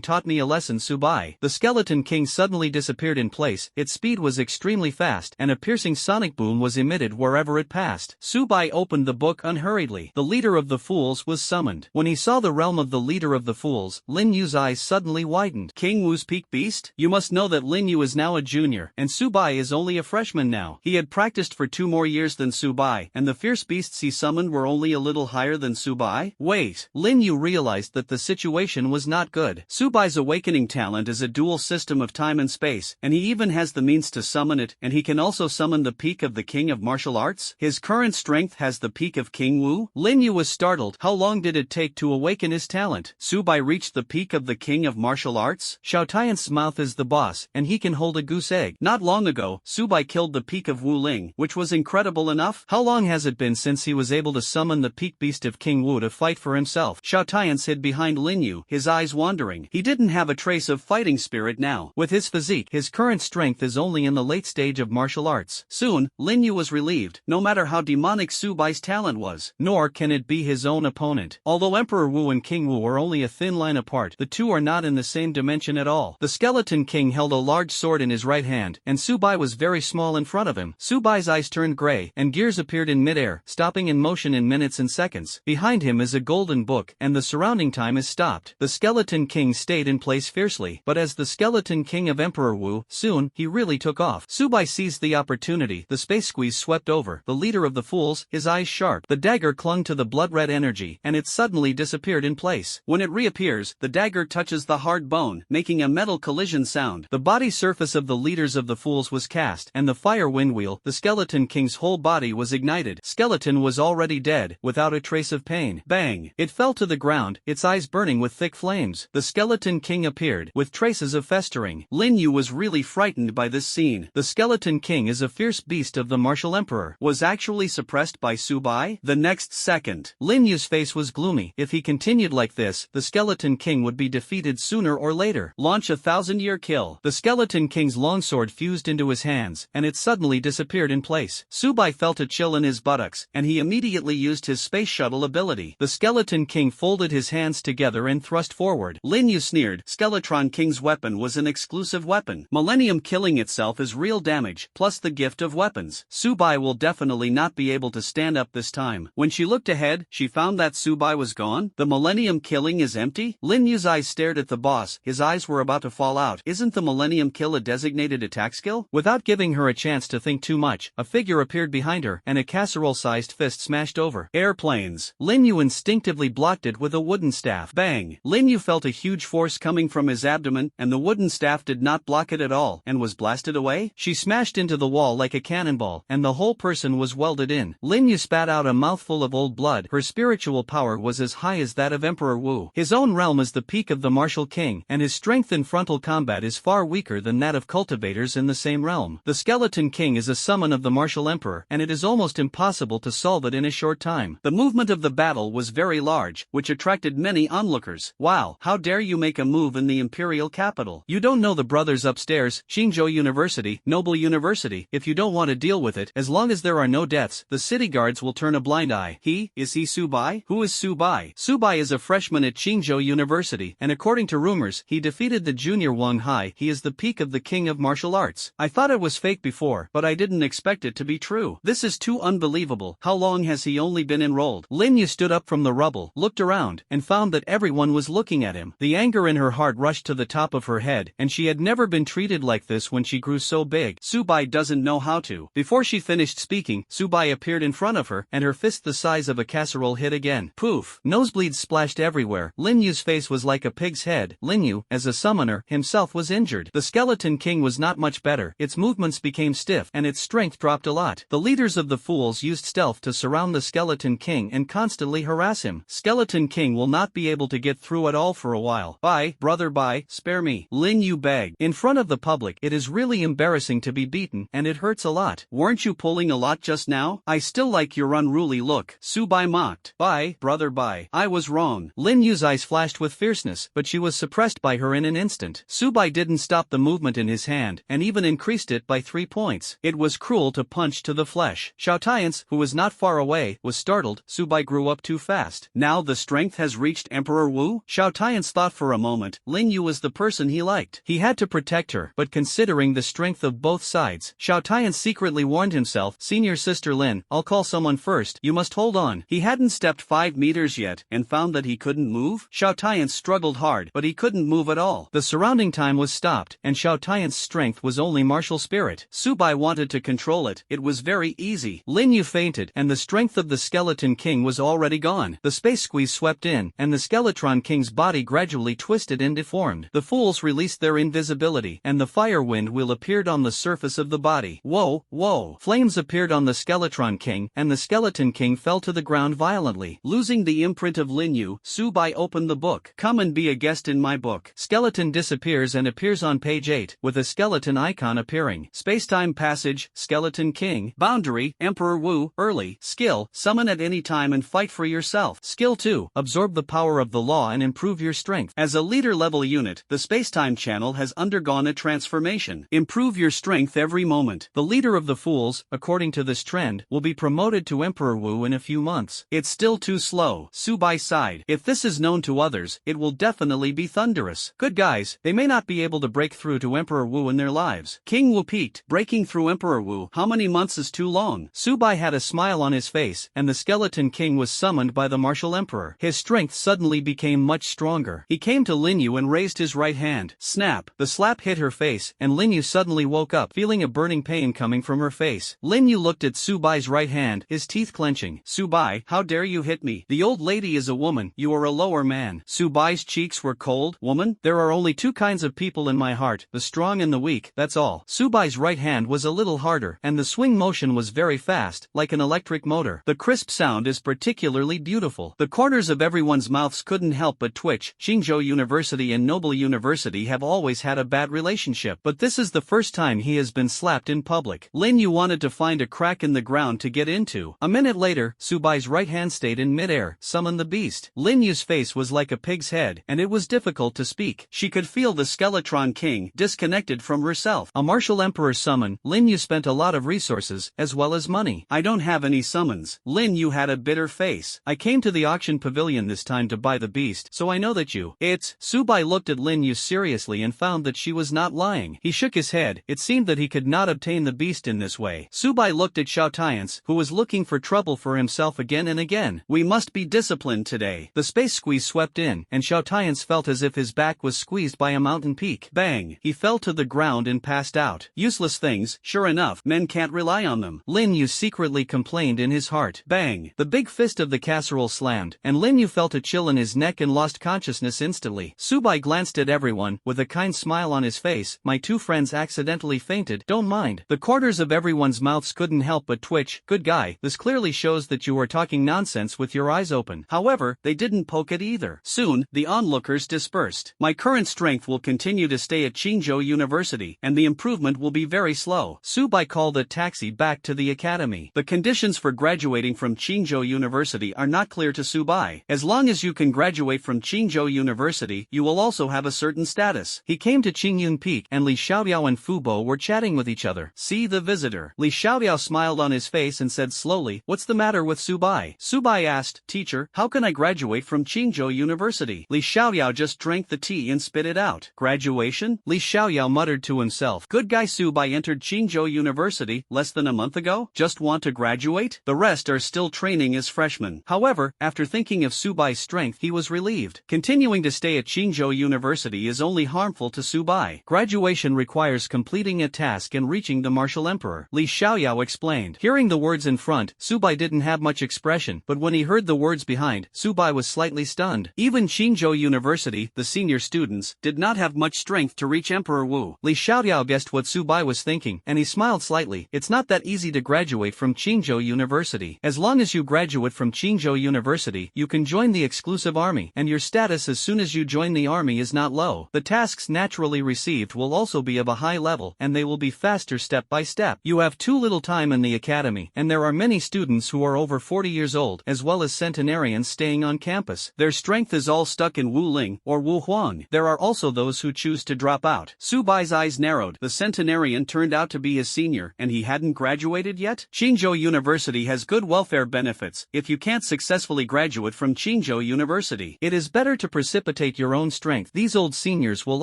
taught me a lesson, Su Bai. The Skeleton King suddenly disappeared in place. Its speed was extremely fast, and a piercing sonic boom was emitted wherever it passed. Su Bai opened the book unhurriedly. The leader of the fools was summoned. When he saw the realm of the leader of the fools, Lin Yu's eyes suddenly widened. King Wu's peak beast? You must know that Lin Yu is now a junior, and Su Bai is only a freshman now. He had practiced for 2 more years than Su Bai, and the fierce beasts he summoned were only a little higher than Su Bai. Wait. Lin Yu realized that the situation was not good. Su Bai's awakening talent is a dual system of time and space, and he even has the means to summon it, and he can also summon the peak of the king of martial arts. His current strength has the peak of King Wu. Lin Yu was startled. How long did it take to awaken his talent? Su Bai reached the peak of the king of martial arts? Xiao Tian's mouth is the boss, and he can hold a goose egg. Not long ago, Su Bai killed the peak of Wu Ling, which was incredible enough. How long has it been since he was able to summon the peak beast of King Wu to fight for himself? Xiao Tian hid behind Lin Yu, his eyes wandering. He didn't have a trace of fighting spirit now. With his physique, his current strength is only in the late stage of martial arts. Soon, Lin Yu was relieved. No matter how demonic Su Bai's talent was, nor can it be his own opponent. Although Emperor Wu and King Wu are only a thin line apart, the two are not in the same dimension at all. The Skeleton King held a large sword in his right hand, and Su Bai was very small in front of him. Su Bai's eyes turned gray, and gears appeared in midair, stopping in motion in minutes and seconds. Behind him is a golden book, and the surrounding time is stopped. The Skeleton King stayed in place fiercely, but as the Skeleton King of Emperor Wu, soon, he really took off. Su Bai seized the opportunity. The space squeeze swept over the leader of the fools, his eyes sharp. The dagger clung to the blood-red energy, and it suddenly disappeared in place. When it reappears, the dagger touches the hard bone, making a metal collision sound. The body surface of the leaders of the fools was cast, and the fire windwheel, the Skeleton King's whole body was ignited. Skeleton was already dead, without a trace of pain. Bang! It fell to the ground, its eyes burning with thick flames. The Skeleton King appeared, with traces of festering. Lin Yu was really frightened by this scene. The Skeleton King is a fierce beast of the martial emperor. Was actually suppressed by Su Bai? The next second, Lin Yu's face was gloomy. If he continued like this, the Skeleton King would be defeated sooner or later. Launch a 1000-year kill. The Skeleton King's longsword fused into his hands, and it suddenly disappeared in place. Su Bai felt a chill in his buttocks, and he immediately used his space shuttle ability. The Skeleton King folded his hands together and thrust forward. Lin Yu sneered. Skeletron King's weapon was an exclusive weapon. Millennium killing itself is real damage, plus the gift of weapons. Su Bai will definitely not be able to stand up this time. When she looked ahead, she found that Su Bai was gone. The Millennium killing is empty. Lin Lin Yu's eyes stared at the boss, his eyes were about to fall out. Isn't the Millennium Kill a designated attack skill? Without giving her a chance to think too much, a figure appeared behind her, and a casserole-sized fist smashed over. Airplanes. Lin Yu instinctively blocked it with a wooden staff. Bang! Lin Yu felt a huge force coming from his abdomen, and the wooden staff did not block it at all, and was blasted away. She smashed into the wall like a cannonball, and the whole person was welded in. Lin Yu spat out a mouthful of old blood. Her spiritual power was as high as that of Emperor Wu. His own realm is the peak of the martial king, and his strength in frontal combat is far weaker than that of cultivators in the same realm. The Skeleton King is a summon of the martial emperor, and it is almost impossible to solve it in a short time. The movement of the battle was very large, which attracted many onlookers. Wow, how dare you make a move in the imperial capital? You don't know the brothers upstairs, Xingzhou University, Noble University. If you don't want to deal with it, as long as there are no deaths, the city guards will turn a blind eye. Is he Subai? Who is Subai? Subai is a freshman at Xingzhou University, and according to rumors, he defeated the junior Wang Hai. He is the peak of the king of martial arts. I thought it was fake before, but I didn't expect it to be true. This is too unbelievable. How long has he only been enrolled? Lin Yu stood up from the rubble, looked around, and found that everyone was looking at him. The anger in her heart rushed to the top of her head, and she had never been treated like this when she grew so big. Subai doesn't know how to. Before she finished speaking, Subai appeared in front of her, and her fist the size of a casserole hit again. Poof! Nosebleeds splashed everywhere. Lin Yu's face was like a pig's head. Lin Yu, as a summoner, himself was injured. The Skeleton King was not much better. Its movements became stiff, and its strength dropped a lot. The leaders of the fools used stealth to surround the Skeleton King and constantly harass him. Skeleton King will not be able to get through at all for a while. Bye, brother, bye, spare me. Lin Yu begged. In front of the public, it is really embarrassing to be beaten, and it hurts a lot. Weren't you pulling a lot just now? I still like your unruly look. Subai mocked. Bye, brother, bye. I was wrong. Lin Yu's eyes flashed with fierceness, but she was suppressed by her in an instant. Subai didn't stop the movement in his hand, and even increased it by 3 points. It was cruel to punch to the flesh. Xiaotians, who was not far away, was startled. Subai grew up too fast. Now the strength has reached Emperor Wu? Xiaotians thought for a moment. Lin Yu was the person he liked. He had to protect her, but considering the strength of both sides, Xiaotians secretly warned himself, Senior Sister Lin, I'll call someone first, you must hold on. He hadn't stepped 5 meters yet, and found that he couldn't move. Xiaotians struggled hard, but he couldn't move at all. The surrounding time was stopped, and Xiaotians' strength was only martial spirit. Subai wanted to control it. It was very easy. Lin Yu fainted, and the strength of the Skeleton King was already gone. The space squeeze swept in, and the Skeletron King's body gradually twisted and deformed. The fools released their invisibility, and the fire wind wheel appeared on the surface of the body. Whoa, whoa! Flames appeared on the Skeletron King, and the Skeleton King fell to the ground violently. Losing the imprint of Lin Yu, Subai opened the book. Come and be a guest in my book. Skeleton disappears and appears on page 8, with a skeleton icon appearing. Spacetime passage, Skeleton King. Boundary, Emperor Wu. Early. Skill, summon at any time and fight for yourself. Skill 2, absorb the power of the law and improve your strength. As a leader-level unit, the Spacetime channel has undergone a transformation. Improve your strength every moment. The leader of the fools, according to this trend, will be promoted to Emperor Wu in a few months. It's still too slow. Subai sighed. If this is known to others, it will definitely be thunderous. Good guys, they may not be able to break through to Emperor Wu in their lives. King Wu peaked. Breaking through Emperor Wu, how many months is too long? Subai had a smile on his face, and the Skeleton King was summoned by the martial emperor. His strength suddenly became much stronger. He came to Lin Yu and raised his right hand. Snap! The slap hit her face, and Lin Yu suddenly woke up, feeling a burning pain coming from her face. Lin Yu looked at Subai's right hand, his teeth clenching. Subai, how dare you hit me? The old lady is a woman, you are a lower man. Subai's cheeks were cold. Woman? There are only 2 kinds of people in my heart, the strong and the weak, that's all. Subai's right hand was a little harder, and the swing motion was very fast, like an electric motor. The crisp sound is particularly beautiful. The corners of everyone's mouths couldn't help but twitch. Xingzhou University and Noble University have always had a bad relationship, but this is the first time he has been slapped in public. Lin Yu wanted to find a crack in the ground to get into. A minute later, Subai's right hand stayed in midair. Summon the beast. Lin Yu's face was like a pig's head, and it was difficult to speak. She could feel the Skeletron King disconnected from herself. A martial emperor summon. Lin Yu spent a lot of resources, as well as money. I don't have any summons. Lin Yu had a bitter face. I came to the auction pavilion this time to buy the beast, so I know that you. It's. Subai looked at Lin Yu seriously and found that she was not lying. He shook his head. It seemed that he could not obtain the beast in this way. Subai looked at Xiaotians, who was looking for trouble for himself again and again. We must be disciplined today. The space squeeze swept in, again, and Xiao Tian's felt as if his back was squeezed by a mountain peak. Bang! He fell to the ground and passed out. Useless things, sure enough, men can't rely on them. Lin Yu secretly complained in his heart. Bang! The big fist of the casserole slammed, and Lin Yu felt a chill in his neck and lost consciousness instantly. Subai glanced at everyone, with a kind smile on his face. My two friends accidentally fainted, don't mind. The corners of everyone's mouths couldn't help but twitch. Good guy, this clearly shows that you are talking nonsense with your eyes open. However, they didn't poke it either. Soon, the onlookers dispersed. My current strength will continue to stay at Qingzhou University, and the improvement will be very slow. Subai called a taxi back to the academy. The conditions for graduating from Qingzhou University are not clear to Subai. As long as you can graduate from Qingzhou University, you will also have a certain status. He came to Qingyun Peak, and Li Xiaoyao and Fubo were chatting with each other. See the visitor. Li Xiaoyao smiled on his face and said slowly, "What's the matter with Subai?" Subai asked, "Teacher, how can I graduate from Qingzhou University?" Li Xiaoyao just drank the tea and spit it out. Graduation? Li Xiaoyao muttered to himself. Good guy Subai entered Qingzhou University less than a month ago? Just want to graduate? The rest are still training as freshmen. However, after thinking of Subai's strength, he was relieved. Continuing to stay at Qingzhou University is only harmful to Subai. Graduation requires completing a task and reaching the martial emperor. Li Xiaoyao explained. Hearing the words in front, Subai didn't have much expression, but when he heard the words behind, Subai was slightly stunned. Even Qingzhou University, the senior students, did not have much strength to reach Emperor Wu. Li Xiaoyao guessed what Subai was thinking, and he smiled slightly. It's not that easy to graduate from Qingzhou University. As long as you graduate from Qingzhou University, you can join the exclusive army, and your status as soon as you join the army is not low. The tasks naturally received will also be of a high level, and they will be faster step by step. You have too little time in the academy, and there are many students who are over 40 years old, as well as centenarians staying on campus. Their strength is all stuck in Wuling or Wuhuang. There are also those who choose to drop out. Subai's eyes narrowed. The centenarian turned out to be his senior, and he hadn't graduated yet? Qingzhou University has good welfare benefits. If you can't successfully graduate from Qingzhou University, it is better to precipitate your own strength. These old seniors will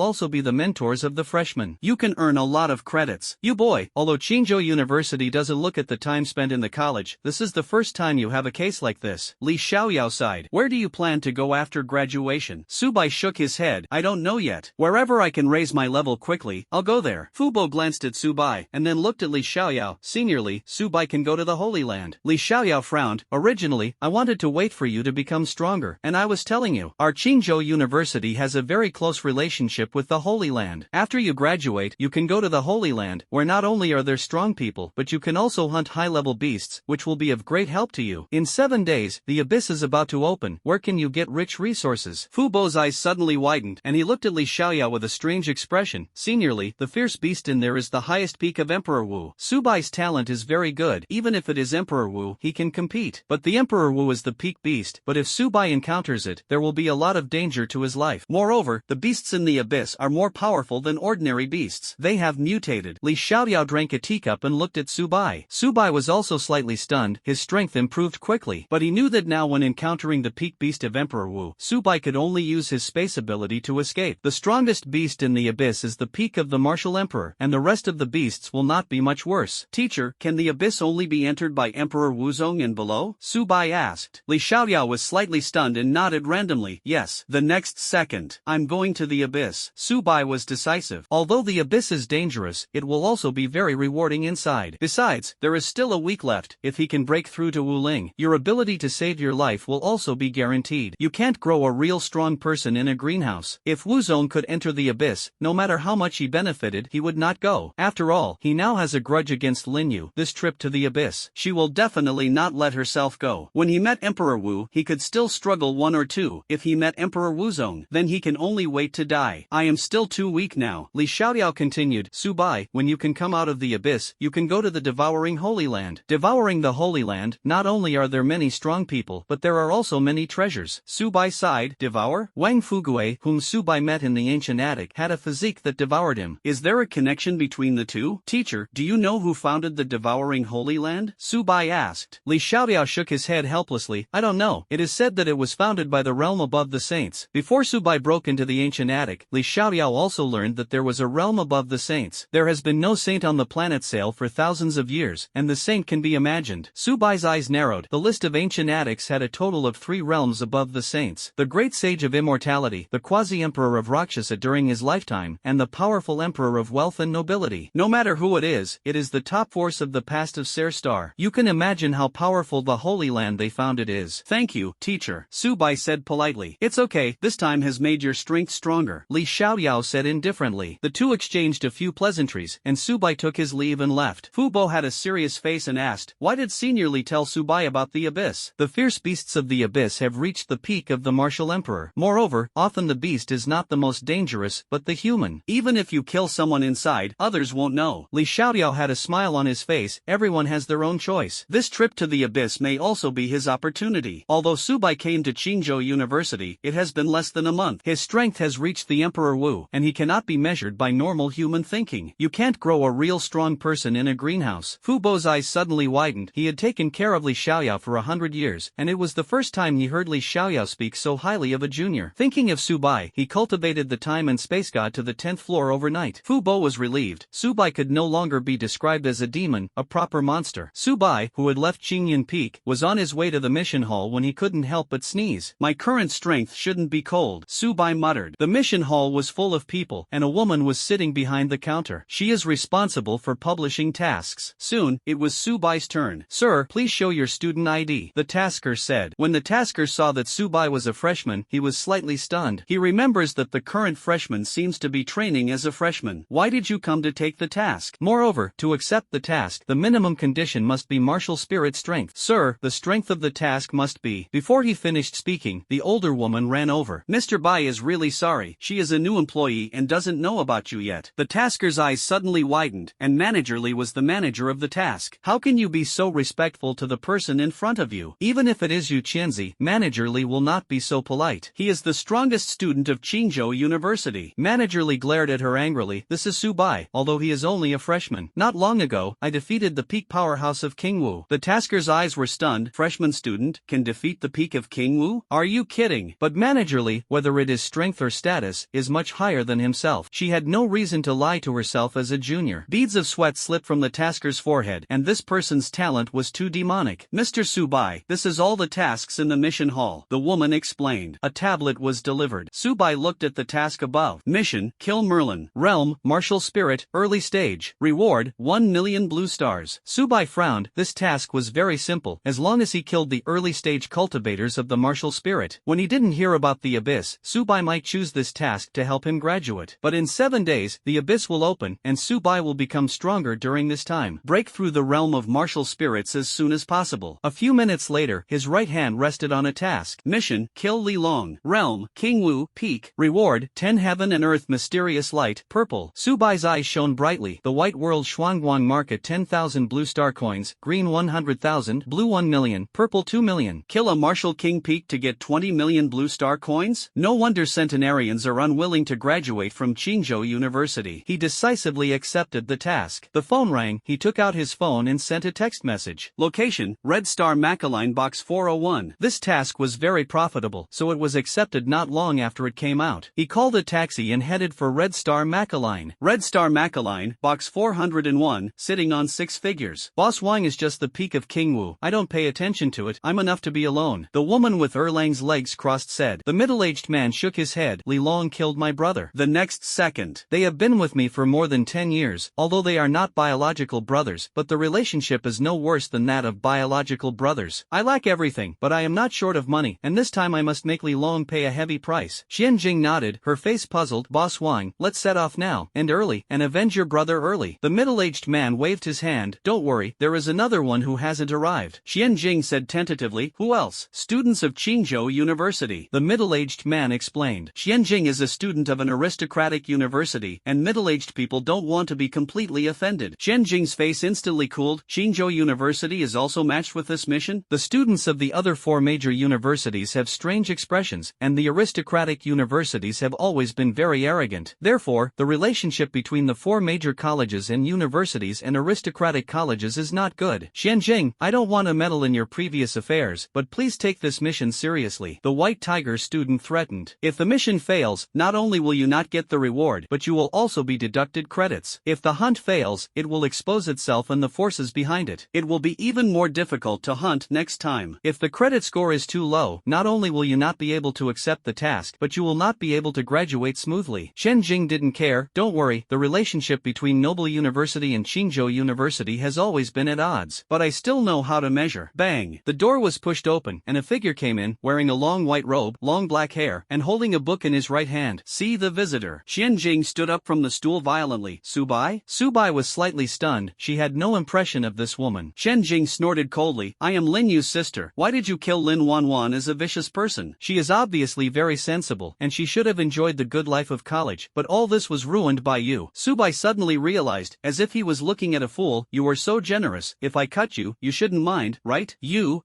also be the mentors of the freshmen. You can earn a lot of credits. You boy, although Qingzhou University doesn't look at the time spent in the college, this is the first time you have a case like this. Li Xiaoyao sighed. Where do you plan to go after graduation? Subai shook his head. I don't know yet. Wherever I can raise my level quickly, I'll go there. Fubo glanced at Subai, and then looked at Li Xiaoyao. Seniorly, Subai can go to the Holy Land. Li Xiaoyao frowned. Originally, I wanted to wait for you to become stronger, and I was telling you, our Qingzhou University has a very close relationship with the Holy Land. After you graduate, you can go to the Holy Land, where not only are there strong people, but you can also hunt high-level beasts, which will be of great help to you. In 7 days, the abyss is about to open. Where can you get rich resources? Fubo's eyes suddenly widened, and he looked at Li Xiaoyao with a strange expression. Seniorly, the fierce beast in there is the highest peak of Emperor Wu. Subai's talent is very good. Even if it is Emperor Wu, he can compete. But the Emperor Wu is the peak beast, but if Subai encounters it, there will be a lot of danger to his life. Moreover, the beasts in the abyss are more powerful than ordinary beasts. They have mutated. Li Xiaoyao drank a teacup and looked at Subai. Subai was also slightly stunned. His strength improved quickly, but he knew that now when encountering the peak beast of Emperor Wu, Subai could only use his space ability to escape. The strongest beast in the abyss is the peak of the martial emperor, and the rest of the beasts will not be much worse. Teacher, can the abyss only be entered by Emperor Wuzong and below? Subai asked. Li Xiaoyao was slightly stunned and nodded randomly. Yes. The next second, I'm going to the abyss. Subai was decisive. Although the abyss is dangerous, it will also be very rewarding inside. Besides, there is still a week left. If he can break through to Wuling, your ability to save your life will also be guaranteed. You can't grow a real strong person in a greenhouse. If Wuzong could enter the abyss, no matter how much he benefited, he would not go. After all, he now has a grudge against Lin Yu. This trip to the abyss, she will definitely not let herself go. When he met Emperor Wu, he could still struggle 1 or 2. If he met Emperor Wuzong, then he can only wait to die. I am still too weak now. Li Xiaoyao continued. Subai, when you can come out of the abyss, you can go to the devouring Holy Land. Devouring the Holy Land, not only are there many strong people, but there are also many treasures. Subai sighed. Devour? Wang Fugue, whom Subai met in the ancient attic, had a physique that devoured him. Is there a connection between the two? Teacher, do you know who founded the devouring Holy Land? Subai asked. Li Xiaoyao shook his head helplessly. I don't know. It is said that it was founded by the realm above the saints. Before Subai broke into the ancient attic, Li Xiaoyao also learned that there was a realm above the saints. There has been no saint on the planet Sail for thousands of years, and the saint can be imagined. Subai's eyes narrowed. The list of ancient attics had a total of 3 realms above the saints. The great sage of immortality, the quasi-emperor of Rakshasa during his lifetime, and the powerful emperor of wealth and nobility. No matter who it is the top force of the past of Ser Star. You can imagine how powerful the Holy Land they founded is. Thank you, teacher, Subai said politely. It's okay, this time has made your strength stronger, Li Xiaoyao said indifferently. The two exchanged a few pleasantries, and Subai took his leave and left. Fu Bo had a serious face and asked, why did Senior Li tell Subai about the abyss? The fierce beasts of the abyss have reached the peak of the martial emperor. Moreover, often the beast is not the most dangerous, but the human. Even if you kill someone inside, others won't know. Li Xiaoyao had a smile on his face. Everyone has their own choice. This trip to the abyss may also be his opportunity. Although Subai came to Qingzhou University, it has been less than a month. His strength has reached the Emperor Wu, and he cannot be measured by normal human thinking. You can't grow a real strong person in a greenhouse. Fu Bo's eyes suddenly widened. He had taken care of Li Xiaoyao for 100 years, and it was the first time he heard Li Xiaoyao speak so highly of a junior. Thinking of Subai, he cultivated the time and space god to the 10th floor overnight. Fu Bo was relieved. Subai could no longer be described as a demon, a proper monster. Subai, who had left Qingyan Peak, was on his way to the mission hall when he couldn't help but sneeze. My current strength shouldn't be cold, Subai muttered. The mission hall was full of people, and a woman was sitting behind the counter. She is responsible for publishing tasks. Soon, it was Subai's turn. Sir, please show your student ID, the tasker said. When the tasker saw that Subai was a freshman, he was slightly stunned. He remembers that the current freshman seems to be training as a freshman. Why did you come to take the task? Moreover, to accept the task, the minimum condition must be martial spirit strength. Sir, the strength of the task must be. Before he finished speaking, the older woman ran over. Mr. Bai is really sorry. She is a new employee and doesn't know about you yet. The tasker's eyes suddenly widened, and Manager Li was the manager of the task. How can you be so respectful to the person in front of you? Even if it is Yu Qianzi, Manager Li will not be so polite. He is the strongest student of Qingzhou University. Manager Li glared at her angrily. This is Subai, although he is only a freshman. Not long ago, I defeated the peak powerhouse of King Wu. The tasker's eyes were stunned. Freshman student can defeat the peak of King Wu? Are you kidding? But Manager Li, whether it is strength or status, is much higher than himself. She had no reason to lie to herself as a junior. Beads of sweat slipped from the tasker's forehead, and this person's talent was too demonic. Mr. Subai, this is all the tasks in the mission hall, the woman explained. A tablet was delivered. Subai looked at the task above. Mission, kill Merlin. Realm, martial spirit, early stage. Reward, 1 million blue stars. Subai frowned. This task was very simple, as long as he killed the early stage cultivators of the martial spirit. When he didn't hear about the abyss, Subai might choose this task to help him graduate. But in 7 days, the abyss will open, and Subai will become stronger during this time. Break through the realm of martial spirits as soon as possible. A few minutes later, his right hand rested on a task. Mission, kill Li Long. Realm, King Wu, peak. Reward, 10 heaven and earth mysterious light, purple. Subai's eyes shone brightly. The white world Shuangguang market 10,000 blue star coins, green 100,000, blue 1 million, purple 2 million. Kill a martial king peak to get 20 million blue star coins? No wonder centenarians are unwilling to graduate from Qingzhou University. He decisively accepted the task. The phone rang. He took out his phone and sent a text message. Location, Red Star Macaline Box 401. This task was very profitable, so it was accepted not long after it came out. He called a taxi and headed for Red Star Macaline. Red Star Macaline, Box 401, sitting on 6 figures. Boss Wang is just the peak of King Wu. I don't pay attention to it. I'm enough to be alone. The woman with Erlang's legs crossed said. The middle-aged man shook his head. Li Long killed my brother. The next second. They have been with me for more than 10 years, although they are not biological brothers, but the relationship is no worse than that of biological brothers. I lack everything, but I am not short of money, and this time I must make Li Long pay a heavy price. Xian Jing nodded, her face puzzled. Boss Wang, let's set off now, and early, and avenge your brother early. The middle-aged man waved his hand. Don't worry, there is another one who hasn't arrived. Xian Jing said tentatively. Who else? Students of Qingzhou University. The middle-aged man explained. Xian Jing is a student of an aristocratic university, and middle-aged people don't want to be completely offended. Xian Jing's face instantly cooled. Qingzhou University is also matched with this mission? The students of the other 4 major universities have strange expressions, and the aristocratic universities have always been very arrogant. Therefore, the relationship between the 4 major colleges and universities and aristocratic colleges is not good. Xian Jing, I don't want to meddle in your previous affairs, but please take this mission seriously. The White Tiger student threatened. If the mission fails, not only will you not get the reward, but you will also be deducted credits. If the hunt fails, it will expose itself and the forces behind it. It will be even more difficult to hunt next time. If the credit score is too low, not only will you not be able to accept the task, but you will not be able to graduate smoothly. Chen Jing didn't care. Don't worry, the relationship between Noble University and Qingzhou University has always been at odds. But I still know how to measure. Bang! The door was pushed open, and a figure came in, wearing a long white robe, long black hair, and holding a book in his right hand. See the visitor. Chen Jing stood up from the stool violently. Subai? Subai was slightly stunned. She had no impression of this woman. Chen Jing snorted coldly. I am Lin Yu's sister. Why did you kill Lin Wanwan as a vicious person? She is obviously very sensible, and she should have enjoyed the good life of college, but all this was ruined by you. Subai suddenly realized, as if he was looking at a fool, you were so generous. If I cut you, you shouldn't mind, right? You.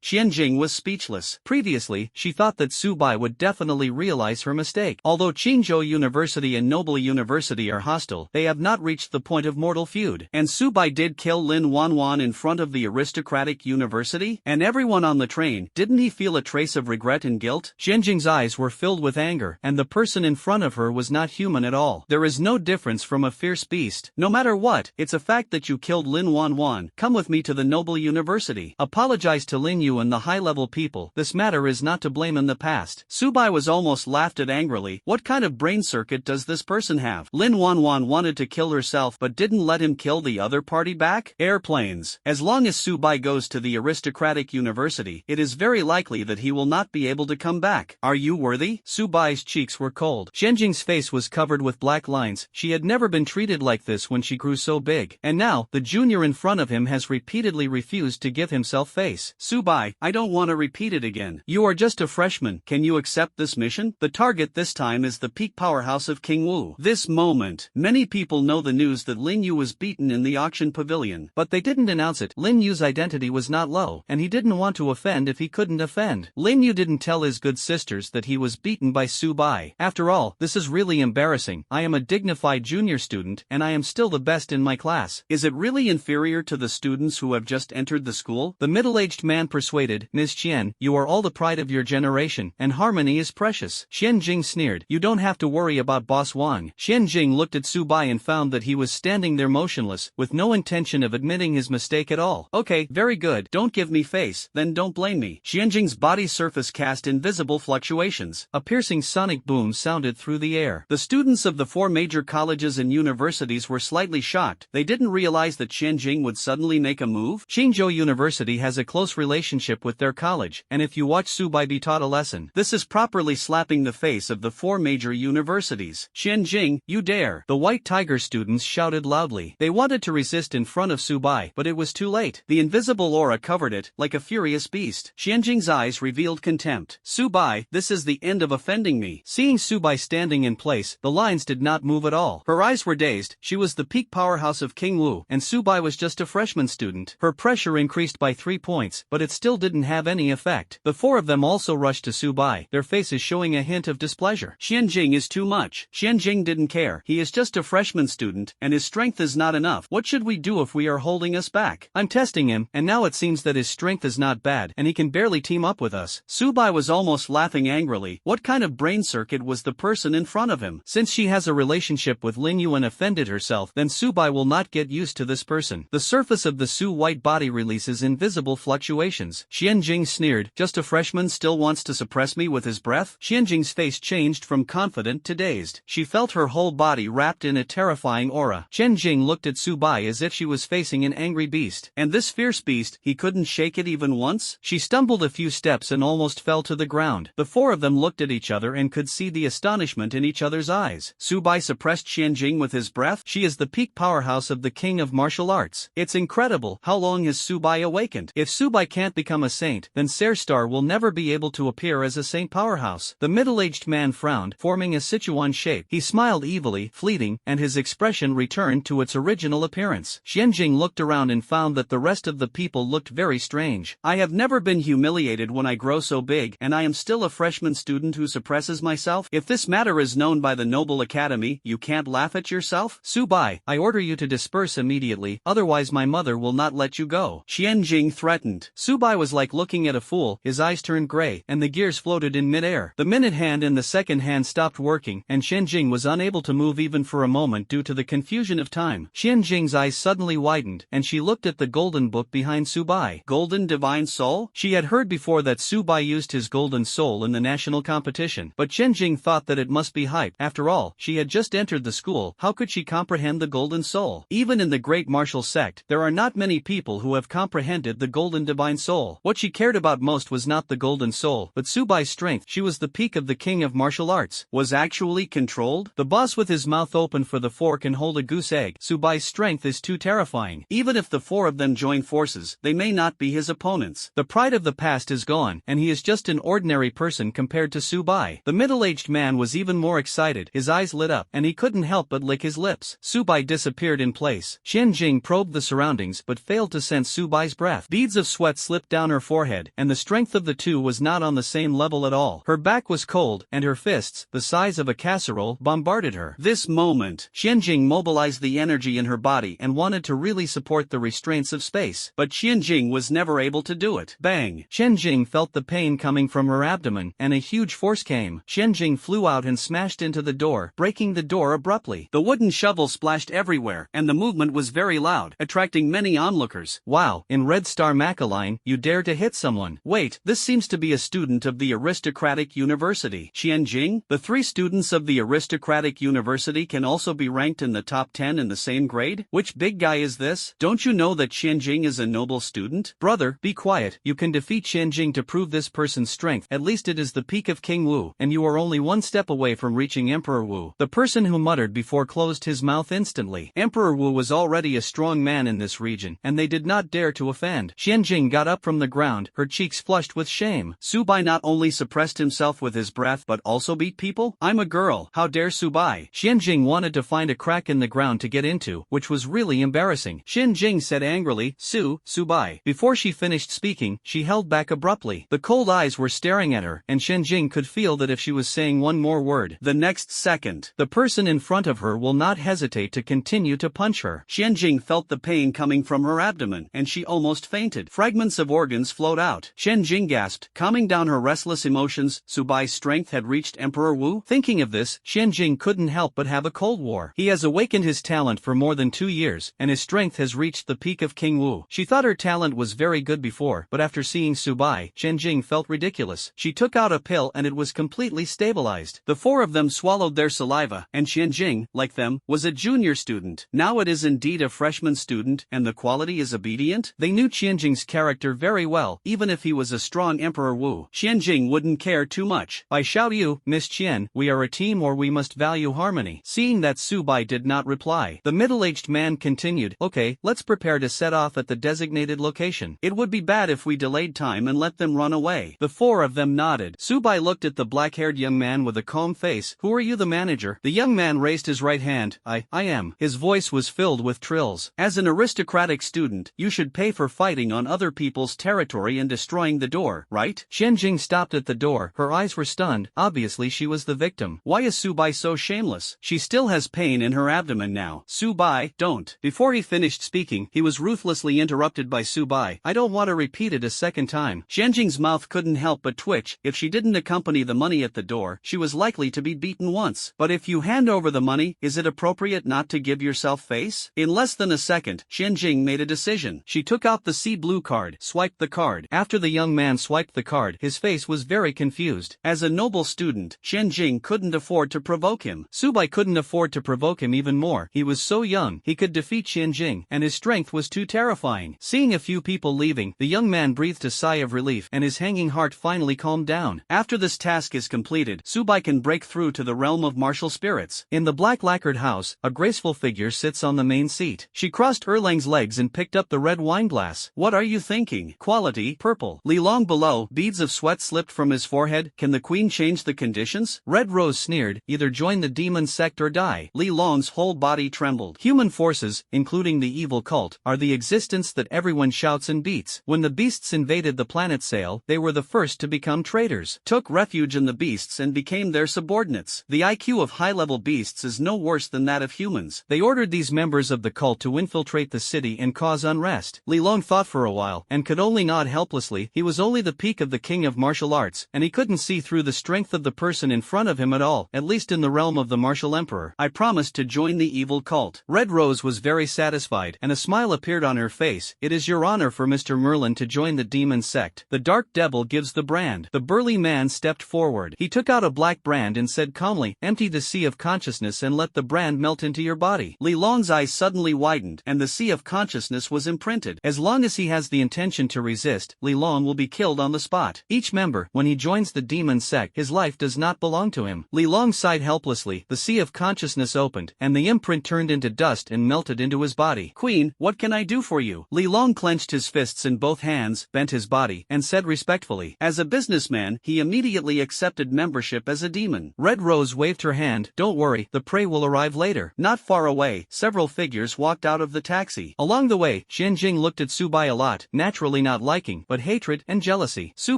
Chen Jing was speechless. Previously, she thought that Subai would definitely realize her mistake. Although Qingzhou University and Noble University are hostile, they have not reached the point of mortal feud. And Subai did kill Lin Wanwan in front of the aristocratic university? And everyone on the train, didn't he feel a trace of regret and guilt? Chen Jing's eyes were filled with anger, and the person in front of her was not human at all. There is no difference from a fierce beast. No matter what, it's a fact that you killed Lin Wanwan. Come with me to the Noble University. Apologize to Lin Yu and the high-level people. This matter is not to blame in the past. Subai was almost laughed at angrily. What kind of brain circuit does this person have? Lin Wanwan wanted to kill herself but didn't let him kill the other party back? Airplanes. As long as Subai goes to the aristocratic university, it is very likely that he will not be able to come back. Are you worthy? Subai's cheeks were cold. Chen Jing's face was covered with black lines. She had never been treated like this when she grew so big. And now, the junior in front of him has repeatedly refused to give himself face. Subai, I don't want to repeat it again. You are just a freshman. Can you accept this mission? The target this time is the peak powerhouse of King Wu. This moment, many people know the news that Lin Yu was beaten in the auction pavilion. But they didn't announce it. Lin Yu's identity was not low, and he didn't want to offend if he couldn't offend. Lin Yu didn't tell his good sisters that he was beaten by Subai. After all, this is really embarrassing. I am a dignified junior student, and I am still the best in my class. Is it really inferior to the students who have just entered the school? The middle-aged man persuaded, Ms. Qian, you are all the pride of your generation, and harmony is precious. Xian Jing sneered, you don't have to worry about Boss Wang. Xian Jing looked at Subai and found that he was standing there motionless, with no intention of admitting his mistake at all. Okay, very good. Don't give me face, then don't blame me. Xian Jing's body surface cast invisible fluctuations. A piercing sonic boom sounded through the air. The students of the 4 major colleges and universities were slightly shocked. They didn't realize that Xian Jing would suddenly make a move. Qingzhou University has a close relationship with their college, and if you watch Subai be taught a lesson, this is properly slapping the face of the 4 major universities. Xian Jing, you dare! The White Tiger students shouted loudly. They wanted to resist in front of Subai, but it was too late. The invisible aura covered it, like a furious beast. Xian Jing's eyes revealed contempt. Subai, this is the end of offending me. Seeing Subai standing in place, the lines did not move at all. Her eyes were dazed. She was the peak powerhouse of King Wu, and Subai was just a freshman student. Her pressure increased by 3 points, but it still didn't have any effect. The 4 of them also rushed to Subai, their faces showing a hint of displeasure. Xian Jing is too much. Xian Jing didn't care. He is just a freshman student, and his strength is not enough. What should we do if we are holding us back? I'm testing him, and now it seems that his strength is not bad, and he can barely team up with us. Subai was almost laughing angrily. What kind of brain circuit was the person in front of him? Since she has a relationship with Lin Yu and offended herself, then Subai will not get used to this person. The surface of the Su white body releases invisible fluctuations. Xian Jing sneered, just a freshman still wants to suppress me with his breath? Xian Jing's face changed from confident to dazed. She felt her whole body wrapped in a terrifying aura. Chen Jing looked at Subai as if she was facing an angry beast. And this fierce beast, he couldn't shake it even once? She stumbled a few steps and almost fell to the ground. The 4 of them looked at each other and could see the astonishment in each other's eyes. Subai suppressed Xian Jing with his breath? She is the peak powerhouse of the king of martial arts. It's incredible. How long has Subai awakened? If Subai can't become a saint, then Star will never be able to appear as a saint powerhouse. The middle-aged man frowned, forming a Sichuan shape. He smiled evilly, fleeting, and his expression returned to its original appearance. Xian Jing looked around and found that the rest of the people looked very strange. I have never been humiliated when I grow so big, and I am still a freshman student who suppresses myself. If this matter is known by the Noble Academy, you can't laugh at yourself? Subai, I order you to disperse immediately, otherwise my mother will not let you go. Xian Jing threatened. Subai was like looking at a fool. His eyes turned gray, and the gears floated in midair. The minute hand and the second hand stopped working, and Xian Jing was unable to move even for a moment due to the confusion of time. Xian Jing's eyes suddenly widened, and she looked at the golden book behind Subai. Golden divine soul? She had heard before that Subai used lost his golden soul in the national competition. But Qianjing thought that it must be hype. After all, she had just entered the school, how could she comprehend the golden soul? Even in the great martial sect, there are not many people who have comprehended the golden divine soul. What she cared about most was not the golden soul, but Subai's strength. She was the peak of the king of martial arts. Was actually controlled? The boss with his mouth open for the four can hold a goose egg. Subai's strength is too terrifying. Even if the four of them join forces, they may not be his opponents. The pride of the past is gone, and he is just an ordinary person compared to Subai. The middle-aged man was even more excited. His eyes lit up, and he couldn't help but lick his lips. Subai disappeared in place. Qianjing probed the surroundings but failed to sense Subai's breath. Beads of sweat slipped down her forehead, and the strength of the two was not on the same level at all. Her back was cold, and her fists, the size of a casserole, bombarded her. This moment, Qianjing mobilized the energy in her body and wanted to really support the restraints of space. But Qianjing was never able to do it. Bang! Qianjing felt the pain coming from her abdomen, and a huge force came. Qianjing flew out and smashed into the door, breaking the door abruptly. The wooden shovel splashed everywhere, and the movement was very loud, attracting many onlookers. Wow, in Red Star Macaline, you dare to hit someone. Wait, this seems to be a student of the aristocratic university. Qianjing? The 3 students of the aristocratic university can also be ranked in the top 10 in the same grade? Which big guy is this? Don't you know that Qianjing is a noble student? Brother, be quiet. You can defeat Qianjing to prove this person's strength. At least it is the peak of King Wu, and you are only one step away from reaching Emperor Wu. The person who muttered before closed his mouth instantly. Emperor Wu was already a strong man in this region, and they did not dare to offend. Qianjing got up from the ground, her cheeks flushed with shame. Subai not only suppressed himself with his breath but also beat people? I'm a girl, how dare Subai? Qianjing wanted to find a crack in the ground to get into, which was really embarrassing. Qianjing said angrily, Subai. Before she finished speaking, she held back abruptly. The cold eyes were staring at her, and Qianjing could feel that if she was saying one more word, the next second, the person in front of her will not hesitate to continue to punch her. Qianjing felt the pain coming from her abdomen, and she almost fainted. Fragments of organs flowed out. Qianjing gasped, calming down her restless emotions. Subai's strength had reached Emperor Wu. Thinking of this, Qianjing couldn't help but have a cold war. He has awakened his talent for more than 2 years, and his strength has reached the peak of King Wu. She thought her talent was very good before, but after seeing Subai, Qianjing felt ridiculous. She took out a pill and it was completely stabilized. The 4 of them swallowed their saliva, and Qianjing, like them, was a junior student. Now it is indeed a freshman student, and the quality is obedient. They knew Qianjing's character very well. Even if he was a strong Emperor Wu, Qianjing wouldn't care too much. I shout you, Miss Qian, we are a team or we must value harmony. Seeing that Subai did not reply, the middle-aged man continued, okay, let's prepare to set off at the designated location. It would be bad if we delayed time and let them run away. The 4 of them nodded. Subai looked at the black-haired young man with a calm face. Who are you, the manager? The young man raised his right hand. I am. His voice was filled with trills. As an aristocratic student, you should pay for fighting on other people's territory and destroying the door, right? Qianjing stopped at the door. Her eyes were stunned. Obviously she was the victim. Why is Subai so shameless? She still has pain in her abdomen now. Subai, don't. Before he finished speaking, he was ruthlessly interrupted by Subai. I don't want to repeat it a second time. Qianjing's mouth couldn't help but twitch. If she didn't accompany the money at the door, she was likely to be beaten once. But if you hand over the money, is it appropriate not to give yourself face? In less than a second, Qianjing made a decision. She took out the sea blue card, swiped the card. After the young man swiped the card, his face was very confused. As a noble student, Qianjing couldn't afford to provoke him. Subai couldn't afford to provoke him even more. He was so young, he could defeat Qianjing, and his strength was too terrifying. Seeing a few people leaving, the young man breathed a sigh of relief, and his hanging heart finally calmed down. After this task is completed, Subai can break through to the realm of martial spirits. In the black lacquered house, a graceful figure sits on the main seat. She crossed Erlang's legs and picked up the red wine glass. What are you thinking? Quality, purple. Li Long below, beads of sweat slipped from his forehead. Can the queen change the conditions? Red Rose sneered, either join the demon sect or die. Li Long's whole body trembled. Human forces, including the evil cult, are the existence that everyone shouts and beats. When the beasts invaded the planet Sail, they were the first to become traitors, took refuge in the beasts and became their subordinates. The IQ of high-level beasts is no worse than that of humans. They ordered these members of the cult to infiltrate the city and cause unrest. Li Long thought for a while, and could only nod helplessly. He was only the peak of the king of martial arts, and he couldn't see through the strength of the person in front of him at all, at least in the realm of the martial emperor. I promised to join the evil cult. Red Rose was very satisfied, and a smile appeared on her face. It is your honor for Mr. Merlin to join the demon sect. The dark devil gives gives the brand. The burly man stepped forward. He took out a black brand and said calmly, empty the sea of consciousness and let the brand melt into your body. Li Long's eyes suddenly widened, and the sea of consciousness was imprinted. As long as he has the intention to resist, Li Long will be killed on the spot. Each member, when he joins the demon sect, his life does not belong to him. Li Long sighed helplessly, the sea of consciousness opened, and the imprint turned into dust and melted into his body. Queen, what can I do for you? Li Long clenched his fists in both hands, bent his body, and said respectfully. As a businessman, he immediately accepted membership as a demon. Red Rose waved her hand. Don't worry, the prey will arrive later. Not far away, several figures walked out of the taxi. Along the way, Xianjing looked at Su Bai a lot, naturally not liking, but hatred and jealousy. Su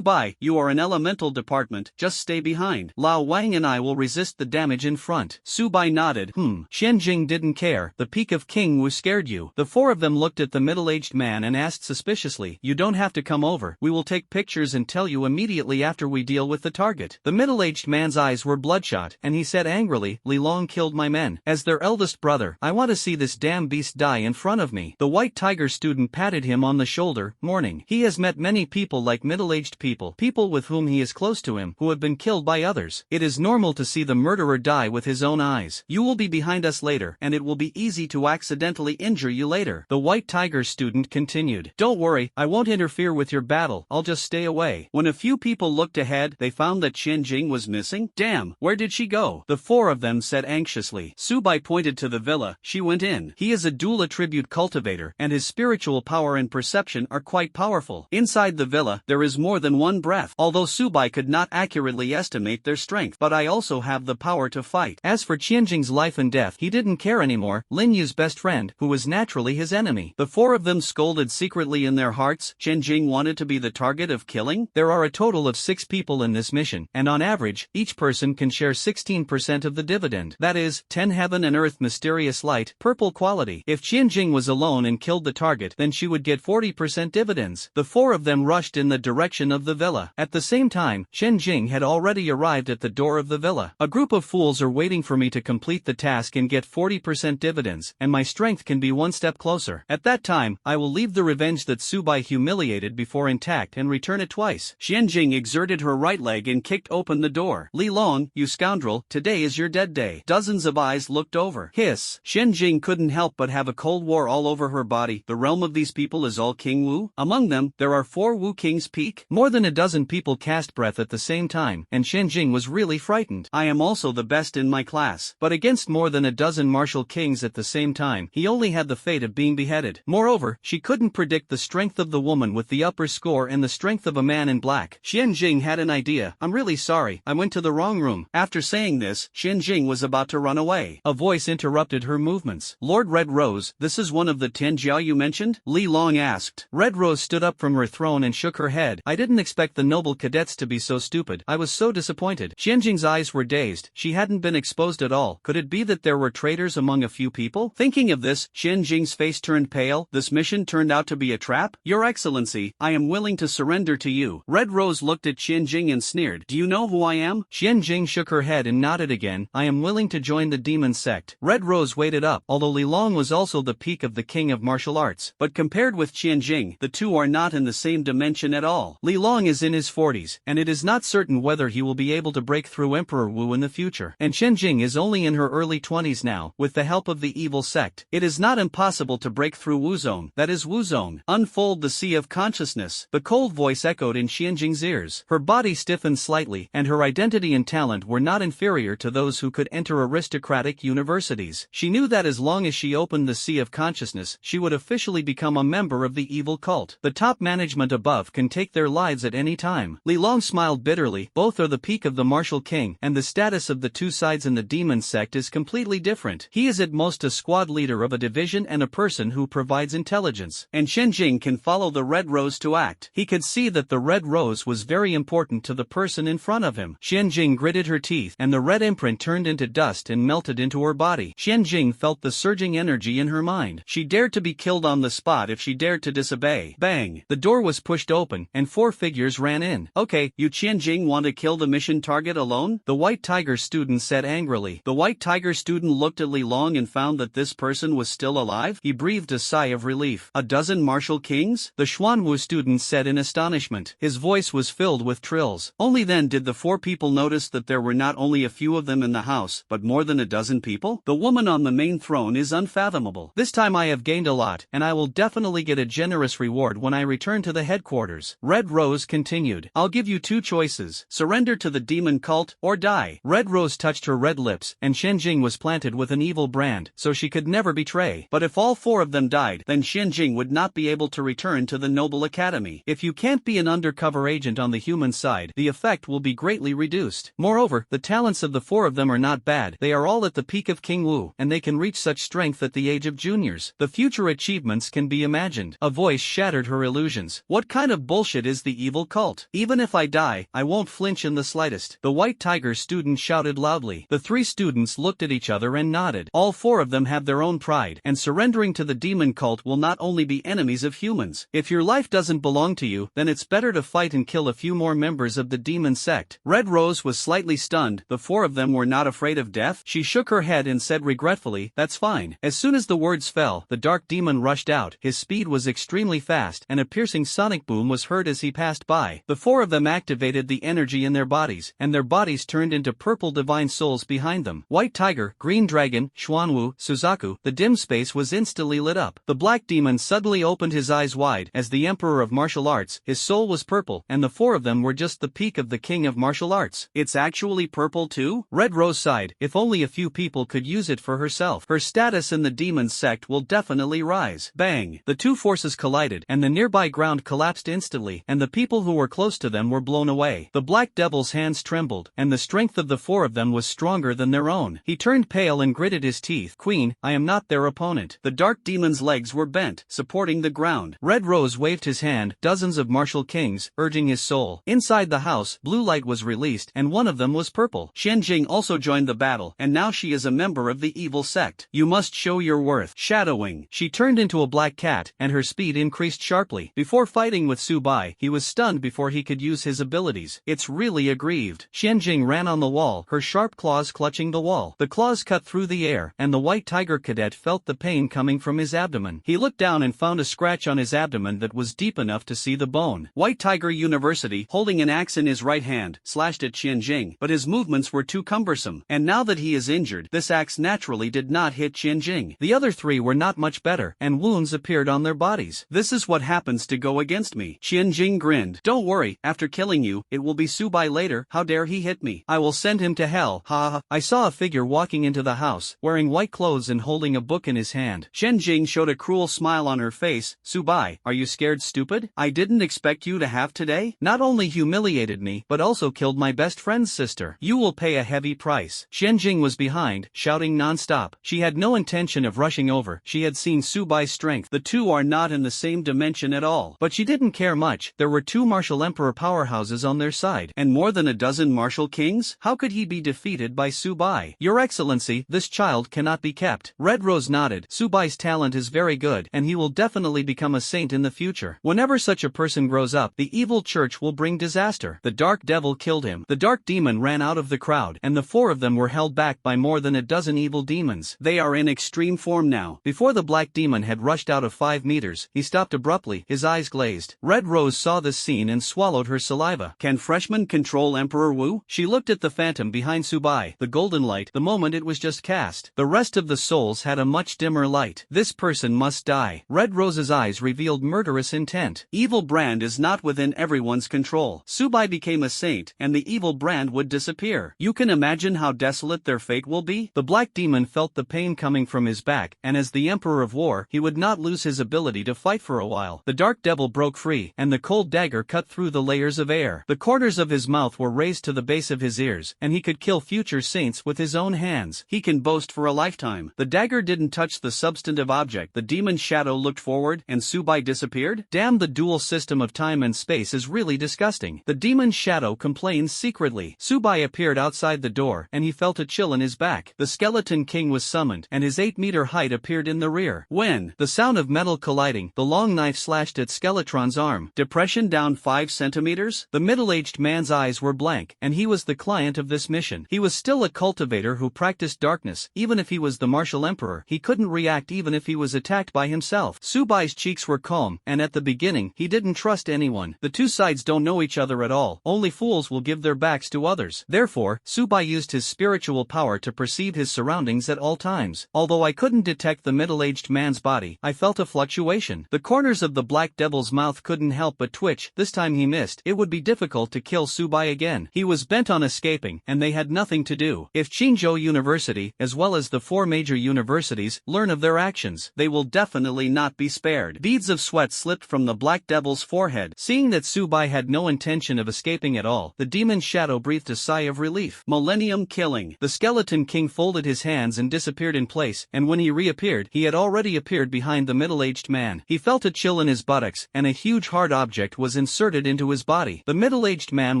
Bai, you are an elemental department, just stay behind. Lao Wang and I will resist the damage in front. Su Bai nodded. Xianjing didn't care. The peak of King Wu scared you. The four of them looked at the middle-aged man and asked suspiciously, you don't have to come over. We will take pictures and tell you immediately after we deal with the target. The middle-aged man's eyes were bloodshot, and he said angrily, Li Long killed my men. As their eldest brother, I want to see this damn beast die in front of me. The White Tiger student patted him on the shoulder, mourning. He has met many people like middle-aged people with whom he is close to him, who have been killed by others. It is normal to see the murderer die with his own eyes. You will be behind us later, and it will be easy to accidentally injure you later. The White Tiger student continued. Don't worry, I won't interfere with your battle, I'll just stay away. When a few people looked ahead, they found that Xianjing was missing. Damn, where did she go? The four of them said anxiously. Su Bai pointed to the villa. She went in. He is a dual attribute cultivator, and his spiritual power and perception are quite powerful. Inside the villa, there is more than one breath. Although Su Bai could not accurately estimate their strength, but I also have the power to fight. As for Qianjing's life and death, he didn't care anymore. Lin Yu's best friend, who was naturally his enemy. The four of them scolded secretly in their hearts. Qianjing wanted to be the target of killing. There are a total of 6 people in this mission, and on average, each person can share 16% of the dividend. That is, 10 heaven and earth mysterious light, purple quality. If Qianjing was alone and killed the target, then she would get 40% dividends. The four of them rushed in the direction of the villa. At the same time, Qianjing had already arrived at the door of the villa. A group of fools are waiting for me to complete the task and get 40% dividends, and my strength can be one step closer. At that time, I will leave the revenge that Su Bai humiliated before intact and return it twice. Xianjing exerted her right leg and kicked open the door. Li Long, you scoundrel, today is your dead day. Dozens of eyes looked over. Hiss. Xianjing couldn't help but have a cold war all over her body. The realm of these people is all King Wu. Among them, there are 4 Wu Kings peak. More than a dozen people cast breath at the same time, and Xianjing was really frightened. I am also the best in my class. But against more than a dozen martial kings at the same time, he only had the fate of being beheaded. Moreover, she couldn't predict the strength of the woman with the upper score and the strength of a man in black. Xianjing had an idea. I'm really sorry, I went to the wrong room. After saying this, Xianjing was about to run away. A voice interrupted her movements. Lord Red Rose, this is one of the 10 Jiao you mentioned? Li Long asked. Red Rose stood up from her throne and shook her head. I didn't expect the noble cadets to be so stupid. I was so disappointed. Xianjing's eyes were dazed. She hadn't been exposed at all. Could it be that there were traitors among a few people? Thinking of this, Xianjing's face turned pale. This mission turned out to be a trap? Your Excellency, I am willing to surrender to you. Red Rose looked at Xianjing and sneered. Do you know who I am? Xianjing shook her head and nodded again. I am willing to join the demon sect. Red Rose waited up, although Li Long was also the peak of the king of martial arts. But compared with Xianjing, the two are not in the same dimension at all. Li Long is in his 40s, and it is not certain whether he will be able to break through Emperor Wu in the future. And Xianjing is only in her early 20s now, with the help of the evil sect. It is not impossible to break through Wu Zone, that is Wu Zone. Unfold the sea of consciousness. The cold voice echoed in Xianjing's ears. Her body stiffened slightly, and her identity and talent were not inferior to those who could enter aristocratic universities. She knew that as long as she opened the sea of consciousness, she would officially become a member of the evil cult. The top management above can take their lives at any time. Li Long smiled bitterly. Both are the peak of the martial king, and the status of the two sides in the demon sect is completely different. He is at most a squad leader of a division and a person who provides intelligence. And Xianjing can follow the Red Rose to act. He could see that the Red Rose was very important to the person in front of him. Xianjing gritted her teeth, and the red imprint turned into dust and melted into her body. Xianjing felt the surging energy in her mind. She dared to be killed on the spot if she dared to disobey. Bang! The door was pushed open, and 4 figures ran in. Okay, you Xianjing want to kill the mission target alone? The White Tiger student said angrily. The White Tiger student looked at Li Long and found that this person was still alive. He breathed a sigh of relief. A dozen martial kings? The Xuanwu student said in astonishment. His voice was filled with trills. Only then did the four people notice that there were not only a few of them in the house, but more than a dozen people. The woman on the main throne is unfathomable. This time I have gained a lot, and I will definitely get a generous reward when I return to the headquarters. Red Rose continued. I'll give you two choices. Surrender to the demon cult, or die. Red Rose touched her red lips, and Xianjing was planted with an evil brand, so she could never betray. But if all four of them died, then Xianjing would not be able to return to the Noble Academy. If you can't be an undercover agent on the human side, the effect will be greatly reduced. Moreover, the talents of the four of them are not bad. They are all at the peak of King Wu, and they can reach such strength at the age of juniors. The future achievements can be imagined. A voice shattered her illusions. What kind of bullshit is the evil cult? Even if I die, I won't flinch in the slightest. The White Tiger student shouted loudly. The three students looked at each other and nodded. All four of them have their own pride, and surrendering to the demon cult will not only be enemies of humans. If your life doesn't belong to you, then it's better to fight and kill a few more members of the demon sect. Red Rose was slightly stunned. The four of them were not afraid of death? She shook her head and said regretfully, that's fine. As soon as the words fell, the dark demon rushed out. His speed was extremely fast, and a piercing sonic boom was heard as he passed by. The four of them activated the energy in their bodies, and their bodies turned into purple divine souls behind them. White Tiger, Green Dragon, Xuanwu, Suzaku, the dim space was instantly lit up. The black demon suddenly opened his eyes wide. As the Emperor of Martial Arts, his soul was purple, and the four of them were just the peak of the King of Martial Arts. It's actually purple too? Red Rose sighed. If only a few people could use it for herself. Her status in the demon sect will definitely rise. Bang! The two forces collided, and the nearby ground collapsed instantly, and the people who were close to them were blown away. The Black Devil's hands trembled, and the strength of the four of them was stronger than their own. He turned pale and gritted his teeth. Queen, I am not their opponent. The dark demon's legs were bent, supporting the ground. Red Rose waved his hand, dozens of martial kings, urging his soul. Inside the house, blue light was released, and one of them was purple. Xianjing also joined the battle, and now she is a member of the evil sect. You must show your worth. Shadowing. She turned into a black cat, and her speed increased sharply. Before fighting with Su Bai, he was stunned before he could use his abilities. It's really aggrieved. Xianjing ran on the wall, her sharp claws clutching the wall. The claws cut through the air, and the White Tiger cadet felt the pain coming from his abdomen. He looked down and found a scratch on his abdomen that was deep enough to see the bone. White Tiger University, holding an axe in his right hand, slashed at Xianjing, but his movements were too cumbersome, and now that he is injured, this axe naturally did not hit Xianjing. The other three were not much better, and wounds appeared on their bodies. This is what happens to go against me. Xianjing grinned. Don't worry, after killing you, it will be Su Bai later. How dare he hit me? I will send him to hell. Ha ha. I saw a figure walking into the house, wearing white clothes and holding a book in his hand. Xianjing showed a cruel smile on her face. Su Bai, are you scared, stupid? I didn't expect you to have today. Not only humiliated me, but also killed my best friend's sister. You will pay a heavy price. Xianjing was behind, shouting non-stop. She had no intention of rushing over. She had seen Su Bai's strength. The two are not in the same dimension at all. But she didn't care much. There were two martial emperor powerhouses on their side, and more than a dozen martial kings? How could he be defeated by Su Bai? Your Excellency, this child cannot be kept. Red Rose nodded. Su Bai's talent is very good, and he will definitely become a saint in the future. Whenever such a person grows up, the evil church will bring disaster. The dark devil killed him. The dark demon ran out of the crowd, and the four of them were held back by more than a dozen evil demons. They are in extreme form now. Before the black demon had rushed out of 5 meters, he stopped abruptly, his eyes glazed. Red Rose saw this scene and swallowed her saliva. Can freshman control Emperor Wu? She looked at the phantom behind Su Bai, the golden light, the moment it was just cast. The rest of the souls had a much dimmer light. This person must die. Red Rose's eyes revealed murderous intent. Evil brand is not within everyone's control. Su Bai became a saint, and the evil brand would disappear. You can imagine how desolate their fate will be? The black demon felt the pain coming from his back, and as the Emperor of War, he would not lose his ability to fight for a while. The dark devil broke free, and the cold dagger cut through the layers of air. The corners of his mouth were raised to the base of his ears, and he could kill future saints with his own hands. He can boast for a lifetime. The dagger didn't touch the substantive object. The demon's shadow looked forward, and Su Bai disappeared? Damn, the dual system of time and space is really disgusting. The demon's shadow complains secretly. Su Bai appeared outside the door, and he felt a chill in his back. The skeleton king was summoned, and his 8-meter height appeared in the rear. When the sound of metal colliding, the long knife slashed at Skeletron's arm. Depression down 5 centimeters? The middle-aged man's eyes were blank, and he was the client of this mission. He was still a cultivator who practiced darkness. Even if he was the martial emperor, he couldn't react even if he was attacked by himself. Su Bai's cheeks were calm, and at the beginning, he didn't trust anyone. man. The two sides don't know each other at all. Only fools will give their backs to others. Therefore, Subai used his spiritual power to perceive his surroundings at all times. Although I couldn't detect the middle-aged man's body, I felt a fluctuation. The corners of the black devil's mouth couldn't help but twitch. This time he missed. It would be difficult to kill Subai again. He was bent on escaping, and they had nothing to do. If Qingzhou University, as well as the 4 major universities, learn of their actions, they will definitely not be spared. Beads of sweat slipped from the black devil's forehead. Seeing that Subai had no intention of escaping at all, the demon's shadow breathed a sigh of relief. Millennium killing. The skeleton king folded his hands and disappeared in place, and when he reappeared, he had already appeared behind the middle-aged man. He felt a chill in his buttocks, and a huge hard object was inserted into his body. The middle-aged man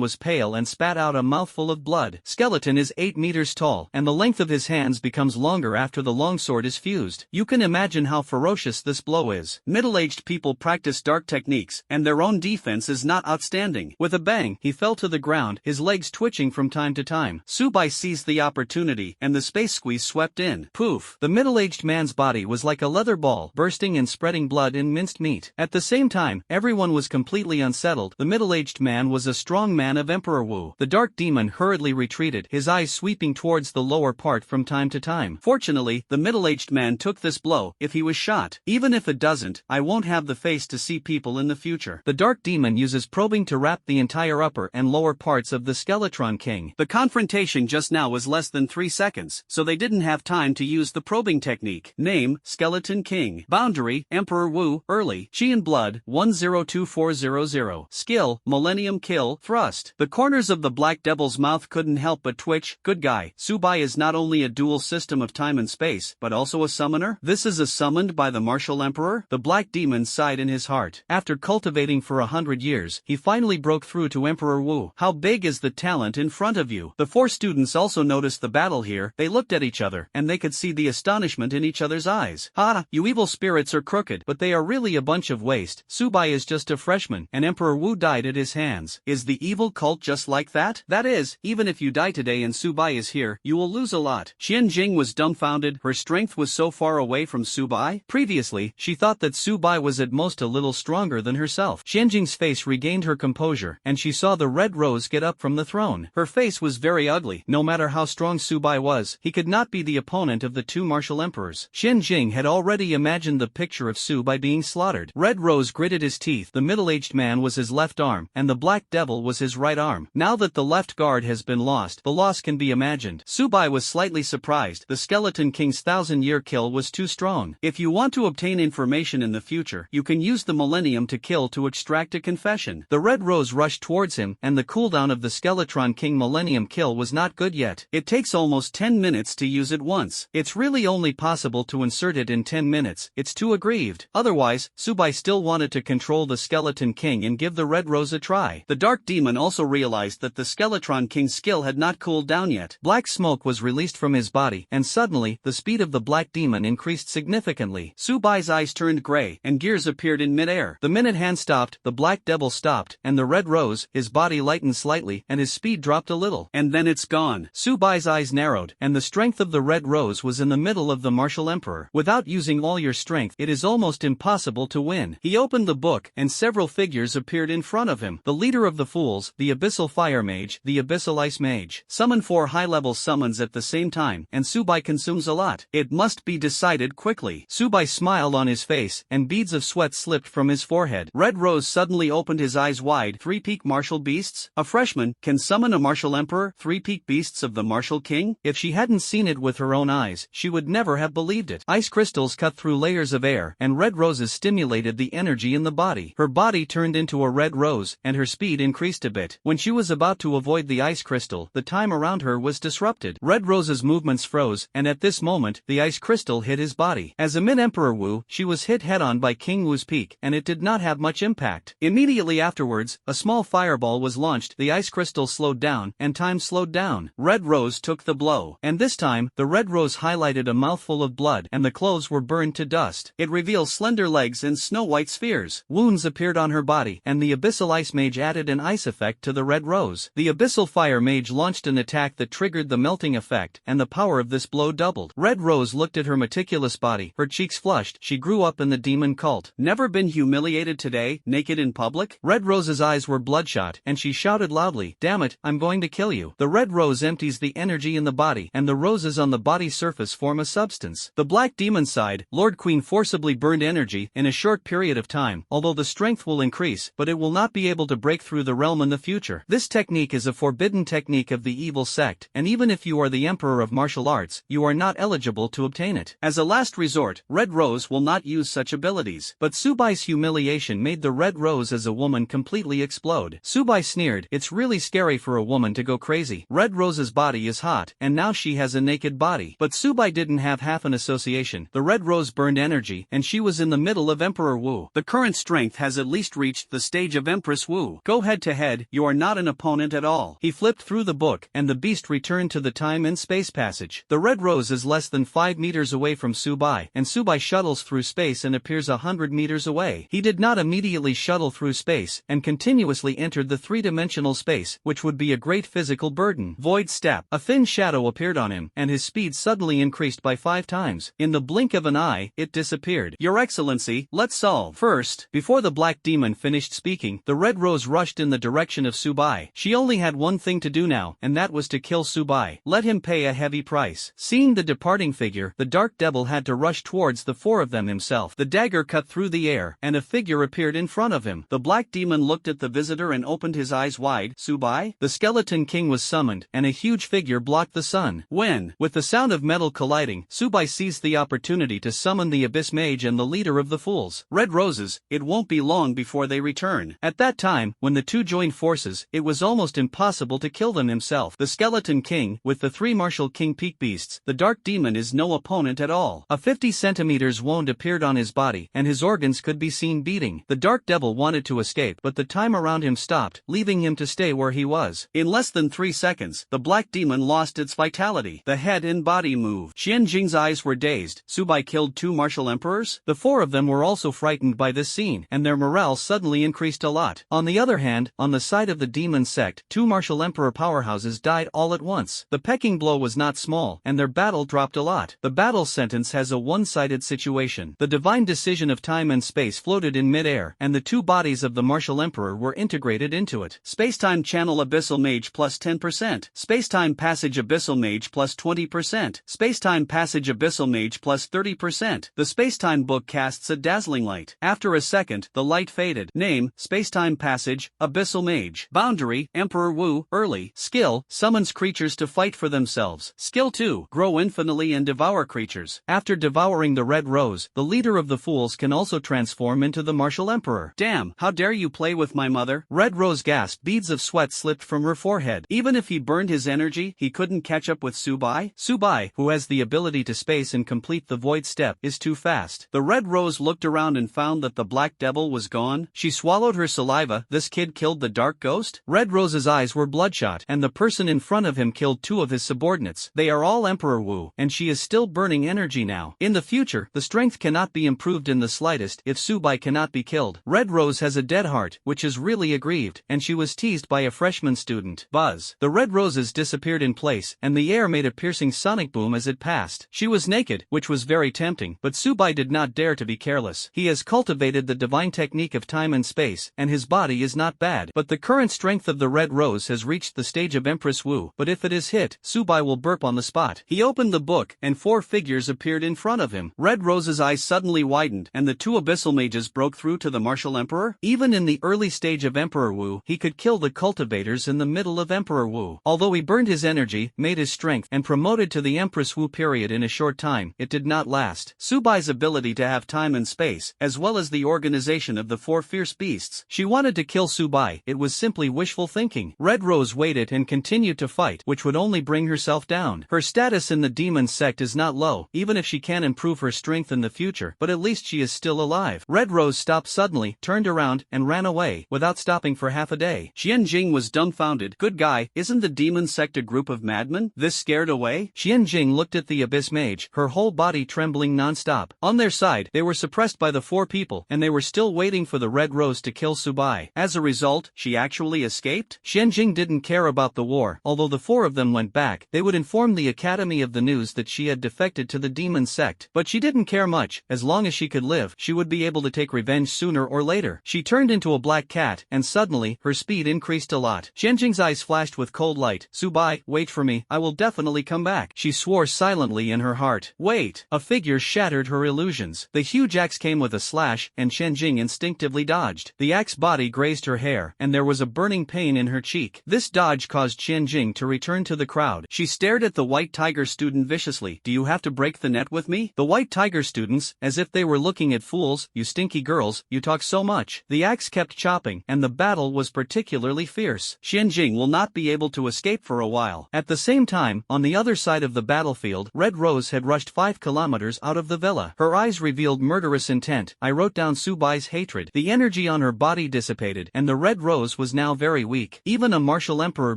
was pale and spat out a mouthful of blood. Skeleton is 8 meters tall, and the length of his hands becomes longer after the longsword is fused. You can imagine how ferocious this blow is. Middle-aged people practice dark techniques, and their own defense is not outstanding. With a bang, he fell to the ground, his legs twitching from time to time. Subai seized the opportunity, and the space squeeze swept in. Poof! The middle-aged man's body was like a leather ball, bursting and spreading blood in minced meat. At the same time, everyone was completely unsettled. The middle-aged man was a strong man of Emperor Wu. The dark demon hurriedly retreated, his eyes sweeping towards the lower part from time to time. Fortunately, the middle-aged man took this blow. If he was shot, even if it doesn't, I won't have the face to see people in the future. The dark demon uses probing to wrap the entire upper and lower parts of the Skeletron King. The confrontation just now was less than 3 seconds, so they didn't have time to use the probing technique. Name, Skeleton King. Boundary, Emperor Wu. Early, Chi and Blood, 102400. Skill, Millennium Kill. Thrust. The corners of the black devil's mouth couldn't help but twitch. Good guy. Subai is not only a dual system of time and space, but also a summoner. This is a summoned by the martial emperor? The black demon sighed in his heart. After cultivating for 100 years, he finally broke through to Emperor Wu. How big is the talent in front of you? The 4 students also noticed the battle here. They looked at each other, and they could see the astonishment in each other's eyes. Ha! You evil spirits are crooked, but they are really a bunch of waste. Subai is just a freshman, and Emperor Wu died at his hands. Is the evil cult just like that? That is, even if you die today and Subai is here, you will lose a lot. Xian Jing was dumbfounded. Her strength was so far away from Subai. Previously, she thought that Subai was at most a little stronger than herself. Xian Jing's face regained her composure, and she saw the red rose get up from the throne. Her face was very ugly. No matter how strong Subai was, he could not be the opponent of the 2 martial emperors. Xian Jing had already imagined the picture of Subai being slaughtered. Red Rose gritted his teeth. The middle-aged man was his left arm, and the black devil was his right arm. Now that the left guard has been lost, the loss can be imagined. Subai was slightly surprised. The Skeleton King's 1000-year kill was too strong. If you want to obtain information in the future, you can use the Millennium to kill to extract a confession. The Red Rose rushed towards him, and the cooldown of the Skeletron King Millennium kill was not good yet. It takes almost 10 minutes to use it once. It's really only possible to insert it in 10 minutes. It's too aggrieved. Otherwise, Subai still wanted to control the Skeleton King and give the Red Rose a try. The Dark Demon also realized that the Skeletron King's skill had not cooled down yet. Black smoke was released from his body, and suddenly, the speed of the Black Demon increased significantly. Subai's eyes turned gray, and gears appeared in midair. The minute hand stopped, the Black Devil stopped, and the Red Rose, his body lightened slightly, and his speed dropped a little. And then it's gone. Subai's eyes narrowed, and the strength of the Red Rose was in the middle of the martial emperor. Without using all your strength, it is almost impossible to win. He opened the book, and several figures appeared in front of him. The leader of the fools, the Abyssal Fire Mage, the Abyssal Ice Mage. Summon 4 high-level summons at the same time, and Subai consumes a lot. It must be decided quickly. Subai smiled on his face, and beads of sweat slipped from his forehead. Red Rose suddenly opened his eyes wide. 3 peak martial beasts? A freshman can summon a martial emperor? 3 peak beasts of the martial king? If she hadn't seen it with her own eyes, she would never have believed it. Ice crystals cut through layers of air, and red roses stimulated the energy in the body. Her body turned into a red rose, and her speed increased a bit. When she was about to avoid the ice crystal, the time around her was disrupted. Red Rose's movements froze, and at this moment, the ice crystal hit his body. As a mid-Emperor Wu, she was hit head-on by King Wu's peak, and it did not have much impact. Immediately afterwards, a small fireball was launched, the ice crystal slowed down, and time slowed down. Red Rose took the blow, and this time, the Red Rose highlighted a mouthful of blood, and the clothes were burned to dust. It revealed slender legs and snow-white spheres. Wounds appeared on her body, and the Abyssal Ice Mage added an ice effect to the Red Rose. The Abyssal Fire Mage launched an attack that triggered the melting effect, and the power of this blow doubled. Red Rose looked at her meticulous body, her cheeks flushed. She grew up in the demon cult. Never been humiliated today, naked in public? public? Red Rose's eyes were bloodshot, and she shouted loudly, "Damn it, I'm going to kill you." The red rose empties the energy in the body, and the roses on the body surface form a substance. The black demon side, Lord Queen forcibly burned energy in a short period of time, although the strength will increase, but it will not be able to break through the realm in the future. This technique is a forbidden technique of the evil sect, and even if you are the emperor of martial arts, you are not eligible to obtain it. As a last resort, Red Rose will not use such abilities. But Subai's humiliation made the Red Rose as a woman completely explode. Subai sneered, "It's really scary for a woman to go crazy. Red Rose's body is hot, and now she has a naked body." But Subai didn't have half an association. The Red Rose burned energy, and she was in the middle of Emperor Wu. The current strength has at least reached the stage of Empress Wu. Go head to head, you are not an opponent at all. He flipped through the book, and the beast returned to the time and space passage. The Red Rose is less than 5 meters away from Subai, and Subai shuttles through space and appears 100 meters away. He did not immediately shuttle through space, and continuously entered the three-dimensional space, which would be a great physical burden. Void step. A thin shadow appeared on him, and his speed suddenly increased by 5 times. In the blink of an eye, it disappeared. "Your Excellency, let's solve." First, before the black demon finished speaking, the Red Rose rushed in the direction of Subai. She only had one thing to do now, and that was to kill Subai. Let him pay a heavy price. Seeing the departing figure, the dark devil had to rush towards the 4 of them himself. The dagger cut through the air, and a figure appeared in front of him. The black demon looked at the visitor and opened his eyes wide. "Subai?" The skeleton king was summoned, and a huge figure blocked the sun. When, with the sound of metal colliding, Subai seized the opportunity to summon the Abyss Mage and the leader of the fools. "Red Roses, it won't be long before they return." At that time, when the two joined forces, it was almost impossible to kill them himself. The skeleton king, with the 3 martial king peak beasts, the dark demon is no opponent at all. A 50 centimeters wound appeared on his body, and his organs could be seen beating. The dark devil wanted to escape, but the time around him stopped, leaving him to stay where he was. In less than 3 seconds, the black demon lost its vitality. The head and body moved. Xianjing's eyes were dazed. Subai killed 2 martial emperors? The 4 of them were also frightened by this scene, and their morale suddenly increased a lot. On the other hand, on the side of the demon sect, 2 martial emperor powerhouses died all at once. The pecking blow was not small, and their battle dropped a lot. The battle sentence has a one-sided situation. The divine decision of time and space floated in mid-air, and the 2 bodies of the martial emperor were integrated into it. Spacetime channel Abyssal Mage plus 10%. Spacetime passage Abyssal Mage plus 20%. Spacetime passage Abyssal Mage plus 30%. The spacetime book casts a dazzling light. After a second, the light faded. Name, Spacetime passage, Abyssal Mage. Boundary, Emperor Wu. Early, skill, summons creatures to fight for themselves. Skill 2, grow infinitely and devour creatures. After devouring the Red Rose, the leader of the fools can also transform into the martial emperor. "Damn, how dare you play with my mother?" Red Rose gasped. Beads of sweat slipped from her forehead. Even if he burned his energy, he couldn't catch up with Subai. Subai, who has the ability to space and complete the void step, is too fast. The Red Rose looked around and found that the black devil was gone. She swallowed her saliva. This kid killed the dark ghost? Red Rose's eyes were bloodshot, and the person in front of him killed 2 of his subordinates. They are all Emperor Wu, and she is still burning energy now. In the future, the strength cannot be improved in the slightest if Subai cannot be killed. Red Rose has a dead heart, which is really aggrieved, and she was teased by a freshman student. Buzz. The Red Roses disappeared in place, and the air made a piercing sonic boom as it passed. She was naked, which was very tempting, but Subai did not dare to be careless. He has cultivated the divine technique of time and space, and his body is not bad. But the current strength of the Red Rose has reached the stage of Empress Wu, but if it is hit, Subai will burp on the spot. He opened the book, and 4 figures appeared in front of him. Red Rose's eyes suddenly widened, and the 2 abyssal mages broke through to the martial emperor. Even in the early stage of Emperor Wu, he could kill the cultivators in the middle of Emperor Wu. Although he burned his energy, made his strength, and promoted to the Empress Wu period in a short time, it did not last. Subai's ability to have time and space, as well as the organization of the 4 fierce beasts. She wanted to kill Subai. It was simply wishful thinking. Red Rose waited and continued to fight, which would only bring herself down. Her status in the demon sect is not low, even if she can improve her strength in the future, but at least she is still alive. Red Rose stopped suddenly, turned around, and ran away, without stopping for half a day. Xianjing was dumbfounded. "Good guy, isn't the demon sect a group of madmen? This scared away?" Xianjing looked at the Abyss Mage, her whole body trembling non-stop. On their side, they were suppressed by the 4 people, and they were still waiting for the Red Rose to kill Subai. As a result, she actually escaped? Xianjing didn't care about the war. Although the 4 of them went back, they would inform the Academy of the news that she had defected to the demon sect. But she didn't care much. As long as she could live, she would be able to take revenge sooner or later. She turned into a black cat, and suddenly, her speed increased a lot. Qianjing's eyes flashed with cold light. Subai, wait for me, I will definitely come back. She swore silently in her heart. Wait! A figure shattered her illusions. The huge axe came with a slash, and Qianjing instinctively dodged. The axe body grazed her hair, and there was a burning pain in her cheek. This dodge caused Qianjing to return to the crowd. She stared at the White Tiger student viciously. Do you have to break the net with me? The White Tiger students, as if they were looking at fools, you stinky girls, you talk so much. The axe kept chopping, and the battle was particularly fierce. Qianjing will not be able to escape for a while. At the same time, on the other side of the battlefield, Red Rose had rushed 5 kilometers out of the villa. Her eyes revealed murderous intent. I wrote down Subai's hatred. The energy on her body dissipated, and the Red Rose was now very weak. Even a martial emperor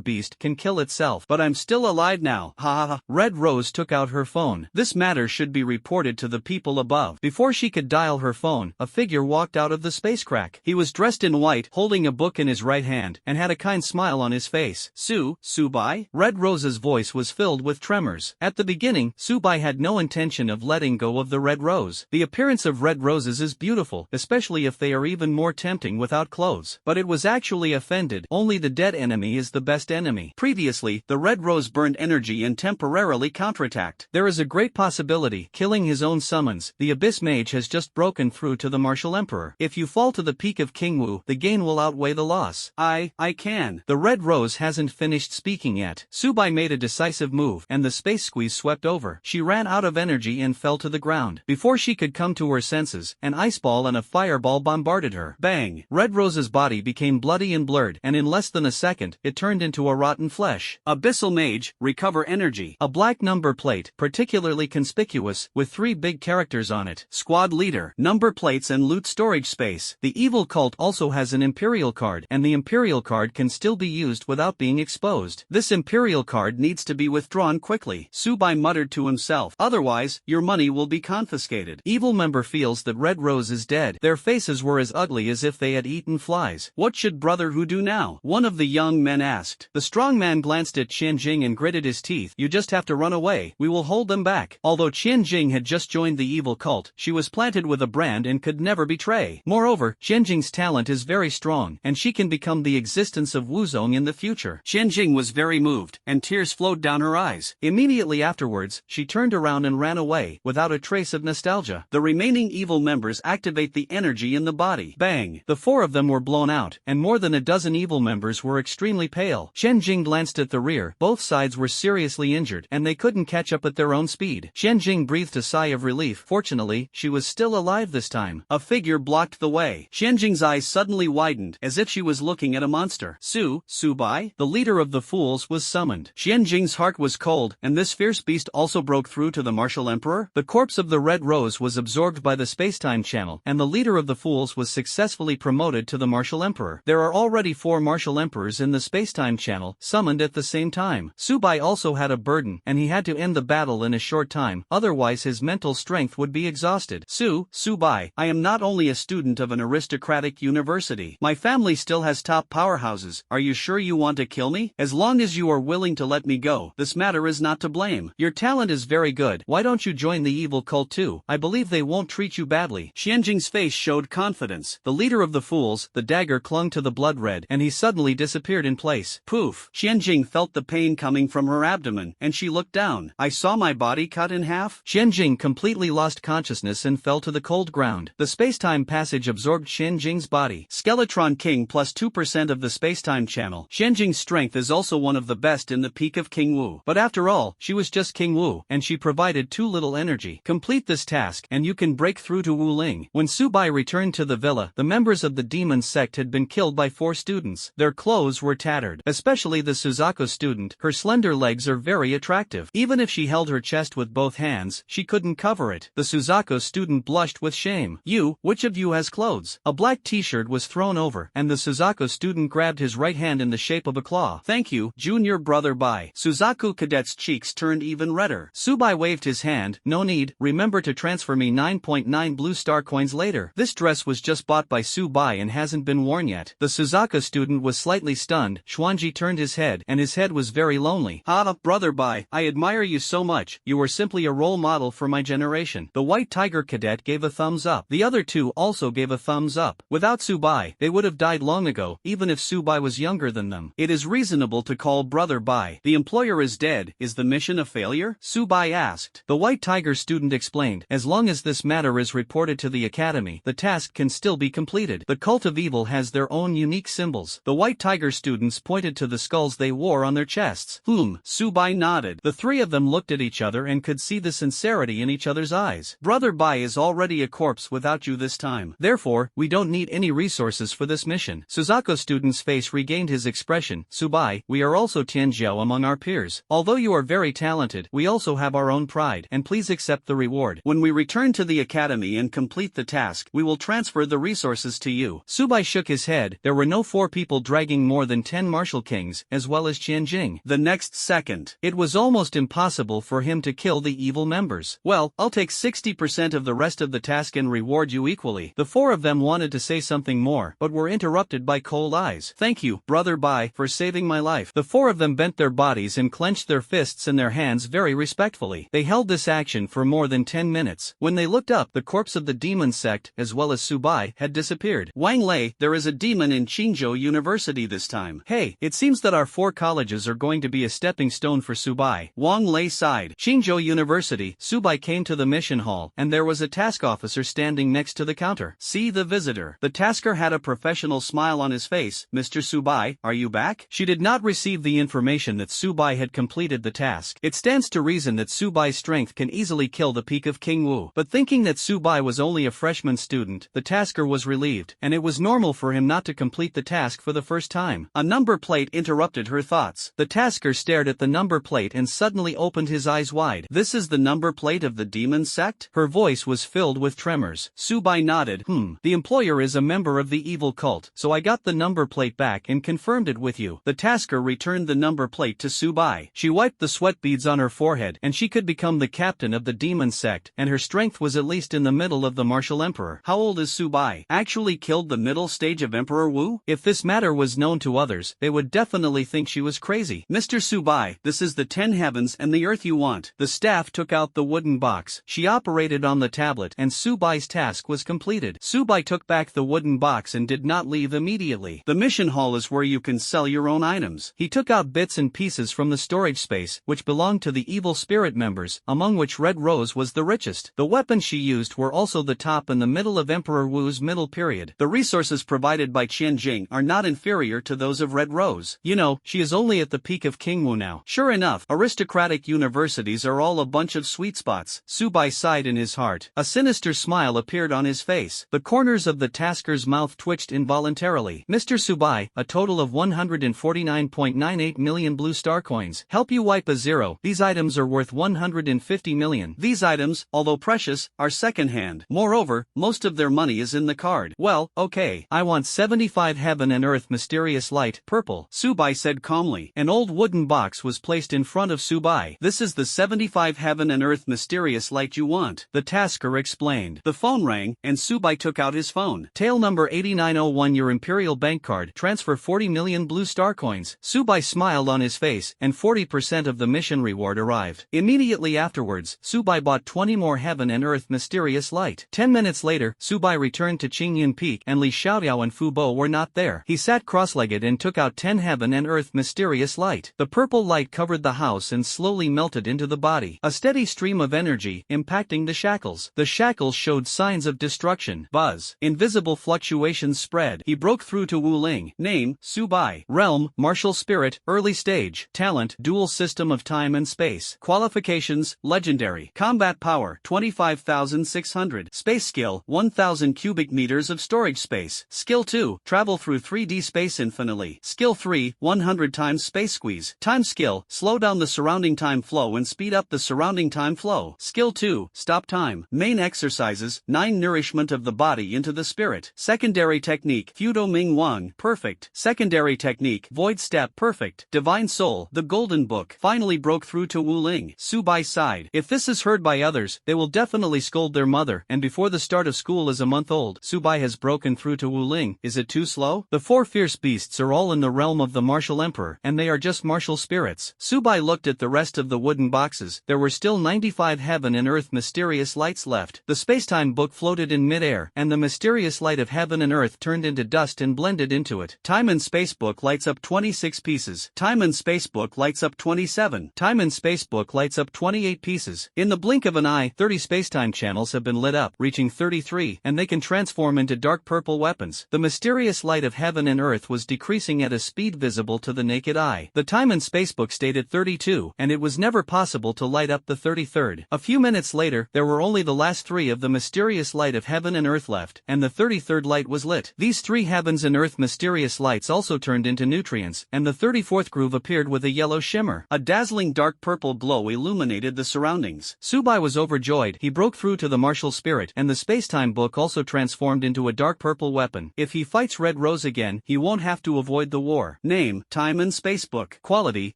beast can kill itself. But I'm still alive now. Ha ha ha. Red Rose took out her phone. This matter should be reported to the people above. Before she could dial her phone, a figure walked out of the space crack. He was dressed in white, holding a book in his right hand, and had a kind smile on his face. Subai? Red Rose's voice was filled with tremors. At the beginning, Subai had no intention of letting go of the Red Rose. The appearance of red roses is beautiful, especially if they are even more tempting without clothes. But it was actually offended. Only the dead enemy is the best enemy. Previously, the Red Rose burned energy and temporarily counterattacked. There is a great possibility, killing his own summons, the Abyss Mage has just broken through to the Martial Emperor. If you fall to the peak of King Wu, the gain will outweigh the loss. I can. The Red Rose hasn't finished speaking yet. Subai made a decisive move, and the space squeeze swept over. She ran out of energy and fell to the ground. Before she could come to her senses, an ice ball and a fireball bombarded her. Bang! Red Rose's body became bloody and blurred, and in less than a second, it turned into a rotten flesh. Abyssal Mage, recover energy. A black number plate, particularly conspicuous, with 3 big characters on it. Squad leader, number plates and loot storage space. The evil cult also has an Imperial card, and the Imperial card can still be used without being exposed. This Imperial card needs to be withdrawn quickly. Subai muttered to himself. Otherwise, your money will be confiscated. Evil member feels that Red Rose is dead. Their faces were as ugly as if they had eaten flies. What should Brother Hu do now? One of the young men asked. The strong man glanced at Qianjing and gritted his teeth. You just have to run away. We will hold them back. Although Qianjing had just joined the evil cult, she was planted with a brand and could never betray. Moreover, Qianjing's talent is very strong, and she can become the existence of Wuzong in the future. Qianjing was very moved, and tears flowed down her eyes. Immediately afterwards, she turned around and ran away, without a trace of nostalgia. The remaining evil members activate the energy in the body. Bang! The 4 of them were blown out, and more than a dozen evil members were extremely pale. Qianjing glanced at the rear. Both sides were seriously injured, and they couldn't catch up at their own speed. Qianjing breathed a sigh of relief. Fortunately, she was still alive this time. A figure blocked the way. Qianjing's eyes suddenly widened, as if she was looking at a monster. Subai? The leader of the fools was summoned. Qianjing's heart was cold, and this fierce beast also broke through to the Martial Emperor? The corpse of the Red Rose was absorbed by the spacetime channel, and the leader of the fools was successfully promoted to the Martial Emperor. There are already 4 Martial Emperors in the spacetime channel, summoned at the same time. Subai also had a burden, and he had to end the battle in a short time, otherwise his mental strength would be exhausted. Subai, I am not only a student of an aristocratic university. My family still has top powerhouses. Are you sure you want to kill me? As long as you are willing to let me go, this matter is not to blame. Your talent is very good. Why don't you join the evil cult too? I believe they won't treat you badly. Qianjing's face showed confidence. The leader of the fools, the dagger clung to the blood red, and he suddenly disappeared in place. Poof! Qianjing felt the pain coming from her abdomen, and she looked down. I saw my body cut in half. Qianjing completely lost consciousness and fell to the cold ground. The spacetime passage absorbed Qianjing's body. Skeletron King plus 2% of the spacetime channel. Qianjing's strength is also one of the best in the peak of King Wu. But after all, she was just King Wu, and she provided too little energy. Complete this task, and you can break through to Wu Ling. When Subai returned to the villa, the members of the demon sect had been killed by 4 students. Their clothes were tattered, especially the Suzaku student. Her slender legs are very attractive. Even if she held her chest with both hands, she couldn't cover it. The Suzaku student blushed with shame. Which of you has clothes? A black t-shirt was thrown over, and the Suzaku student grabbed his right hand in the shape of a claw. Thank you, junior brother. Bye. Suzaku cadet's cheeks turned even redder. Subai waved his hand. No need, remember to transfer me 9.9 blue star coins later. This dress was just bought by Subai and hasn't been worn yet. The Suzaku student was slightly stunned. Xuanji turned his head, and his head was very lonely. Brother Bai, I admire you so much. You were simply a role model for my generation. The white tiger cadet gave a thumbs up. The other 2 also gave a thumbs up. up. Without Subai, they would have died long ago, even if Subai was younger than them. It is reasonable to call Brother Bai. The employer is dead. Is the mission a failure? Subai asked. The White Tiger student explained, as long as this matter is reported to the academy, the task can still be completed. The cult of evil has their own unique symbols. The White Tiger students pointed to the skulls they wore on their chests. Subai nodded. The three of them looked at each other and could see the sincerity in each other's eyes. Brother Bai is already a corpse without you this time. Therefore, we don't need any resources for this mission. Suzaku student's face regained his expression. Subai, we are also Tianzhou among our peers. Although you are very talented, we also have our own pride, and please accept the reward. When we return to the academy and complete the task, we will transfer the resources to you. Subai shook his head. There were no 4 people dragging more than 10 martial kings, as well as Qianjing. The next second, it was almost impossible for him to kill the evil members. Well, I'll take 60% of the rest of the task and reward you equally. The 4 of them wanted to say something more, but were interrupted by cold eyes. Thank you, Brother Bai, for saving my life. The 4 of them bent their bodies and clenched their fists in their hands very respectfully. They held this action for more than 10 minutes. When they looked up, the corpse of the demon sect, as well as Subai, had disappeared. Wang Lei, there is a demon in Qingzhou University this time. Hey, it seems that our 4 colleges are going to be a stepping stone for Subai. Wang Lei sighed. Qingzhou University. Subai came to the mission hall, and there was a task officer standing next to the counter. See the visitor. The tasker had a professional smile on his face. Mr. Subai, are you back? She did not receive the information that Subai had completed the task. It stands to reason that Subai's strength can easily kill the peak of King Wu. But thinking that Subai was only a freshman student, the tasker was relieved, and it was normal for him not to complete the task for the first time. A number plate interrupted her thoughts. The tasker stared at the number plate and suddenly opened his eyes wide. This is the number plate of the demon sect? Her voice was filled with tremors. Subai nodded. The employer is a member of the evil cult, so I got the number plate back and confirmed it with you. The tasker returned the number plate to Subai. She wiped the sweat beads on her forehead, and she could become the captain of the demon sect, and her strength was at least in the middle of the martial emperor. How old is Subai? Actually killed the middle stage of Emperor Wu? If this matter was known to others, they would definitely think she was crazy. Mr. Subai, this is the 10 heavens and the earth you want. The staff took out the wooden box. She operated on the tablet, and Subai's task was completed. Subai took back the wooden box and did not leave immediately. The mission hall is where you can sell your own items. He took out bits and pieces from the storage space, which belonged to the evil spirit members, among which Red Rose was the richest. The weapons she used were also the top and the middle of Emperor Wu's middle period. The resources provided by Qianjing are not inferior to those of Red Rose. You know, she is only at the peak of King Wu now. Sure enough, aristocratic universities are all a bunch of sweet spots. Subai sighed in his heart. A sinister smile appeared on his face. The corners of the tasker's mouth twitched involuntarily. Mr. Subai, a total of 149.98 million blue star coins. Help you wipe a zero. These items are worth 150 million. These items, although precious, are second-hand. Moreover, most of their money is in the card. Well, okay. I want 75 heaven and earth mysterious light, purple. Subai said calmly. An old wooden box was placed in front of Subai. This is the 75 heaven and earth mysterious light you want, the tasker explained. The phone rang, and Subai took out his phone. Tail number 8901, your Imperial Bank card. Transfer 40 million blue star coins. Subai smiled on his face, and 40% of the mission reward arrived. Immediately afterwards, Subai bought 20 more heaven and earth mysterious light. 10 minutes later, Subai returned to Qingyan Peak, and Li Xiaoyao and Fu Bo were not there. He sat cross-legged and took out 10 heaven and earth mysterious light. The purple light covered the house and slowly melted into the body. A steady stream of energy, impacting the shackles. The shackles showed signs of destruction. Buzz. Invisible fluctuations spread. He broke through to Wu Ling. Name, Subai. Realm, martial spirit, early stage. Talent, dual system of time and space. Qualifications, legendary. Combat power, 25,600. Space skill, 1,000 cubic meters of storage space. Skill 2, travel through 3D space infinitely. Skill 3, 100 times space squeeze. Time skill, slow down the surrounding time flow and speed up the surrounding time flow. Skill 2, stop time. Main exercises, 9 nourishment of the body into the spirit. Secondary technique, Fudo Ming Wang, perfect. Secondary technique, Void Step, perfect. Divine Soul, the Golden Book, finally broke through to Wu Ling. Subai sighed. If this is heard by others, they will definitely scold their mother, and before the start of school is a month old, Subai has broken through to Wu Ling. Is it too slow? The 4 fierce beasts are all in the realm of the martial emperor, and they are just martial spirits. Subai looked at the rest of the wooden boxes. There were still 95 heaven and earth mysterious lights left. The spacetime book floated in midair, and the mysterious mysterious light of heaven and earth turned into dust and blended into it. Time and Space book lights up 26 pieces. Time and Space book lights up 27. Time and Space book lights up 28 pieces. In the blink of an eye, 30 spacetime channels have been lit up, reaching 33, and they can transform into dark purple weapons. The mysterious light of heaven and earth was decreasing at a speed visible to the naked eye. The Time and Space book stayed at 32, and it was never possible to light up the 33rd. A few minutes later, there were only the last 3 of the mysterious light of heaven and earth left, and the 33rd light was lit. These 3 heavens and earth mysterious lights also turned into nutrients, and the 34th groove appeared with a yellow shimmer. A dazzling dark purple glow illuminated the surroundings. Subai was overjoyed. He broke through to the martial spirit, and the spacetime book also transformed into a dark purple weapon. If he fights Red Rose again, he won't have to avoid the war. Name: Time and Space book. Quality: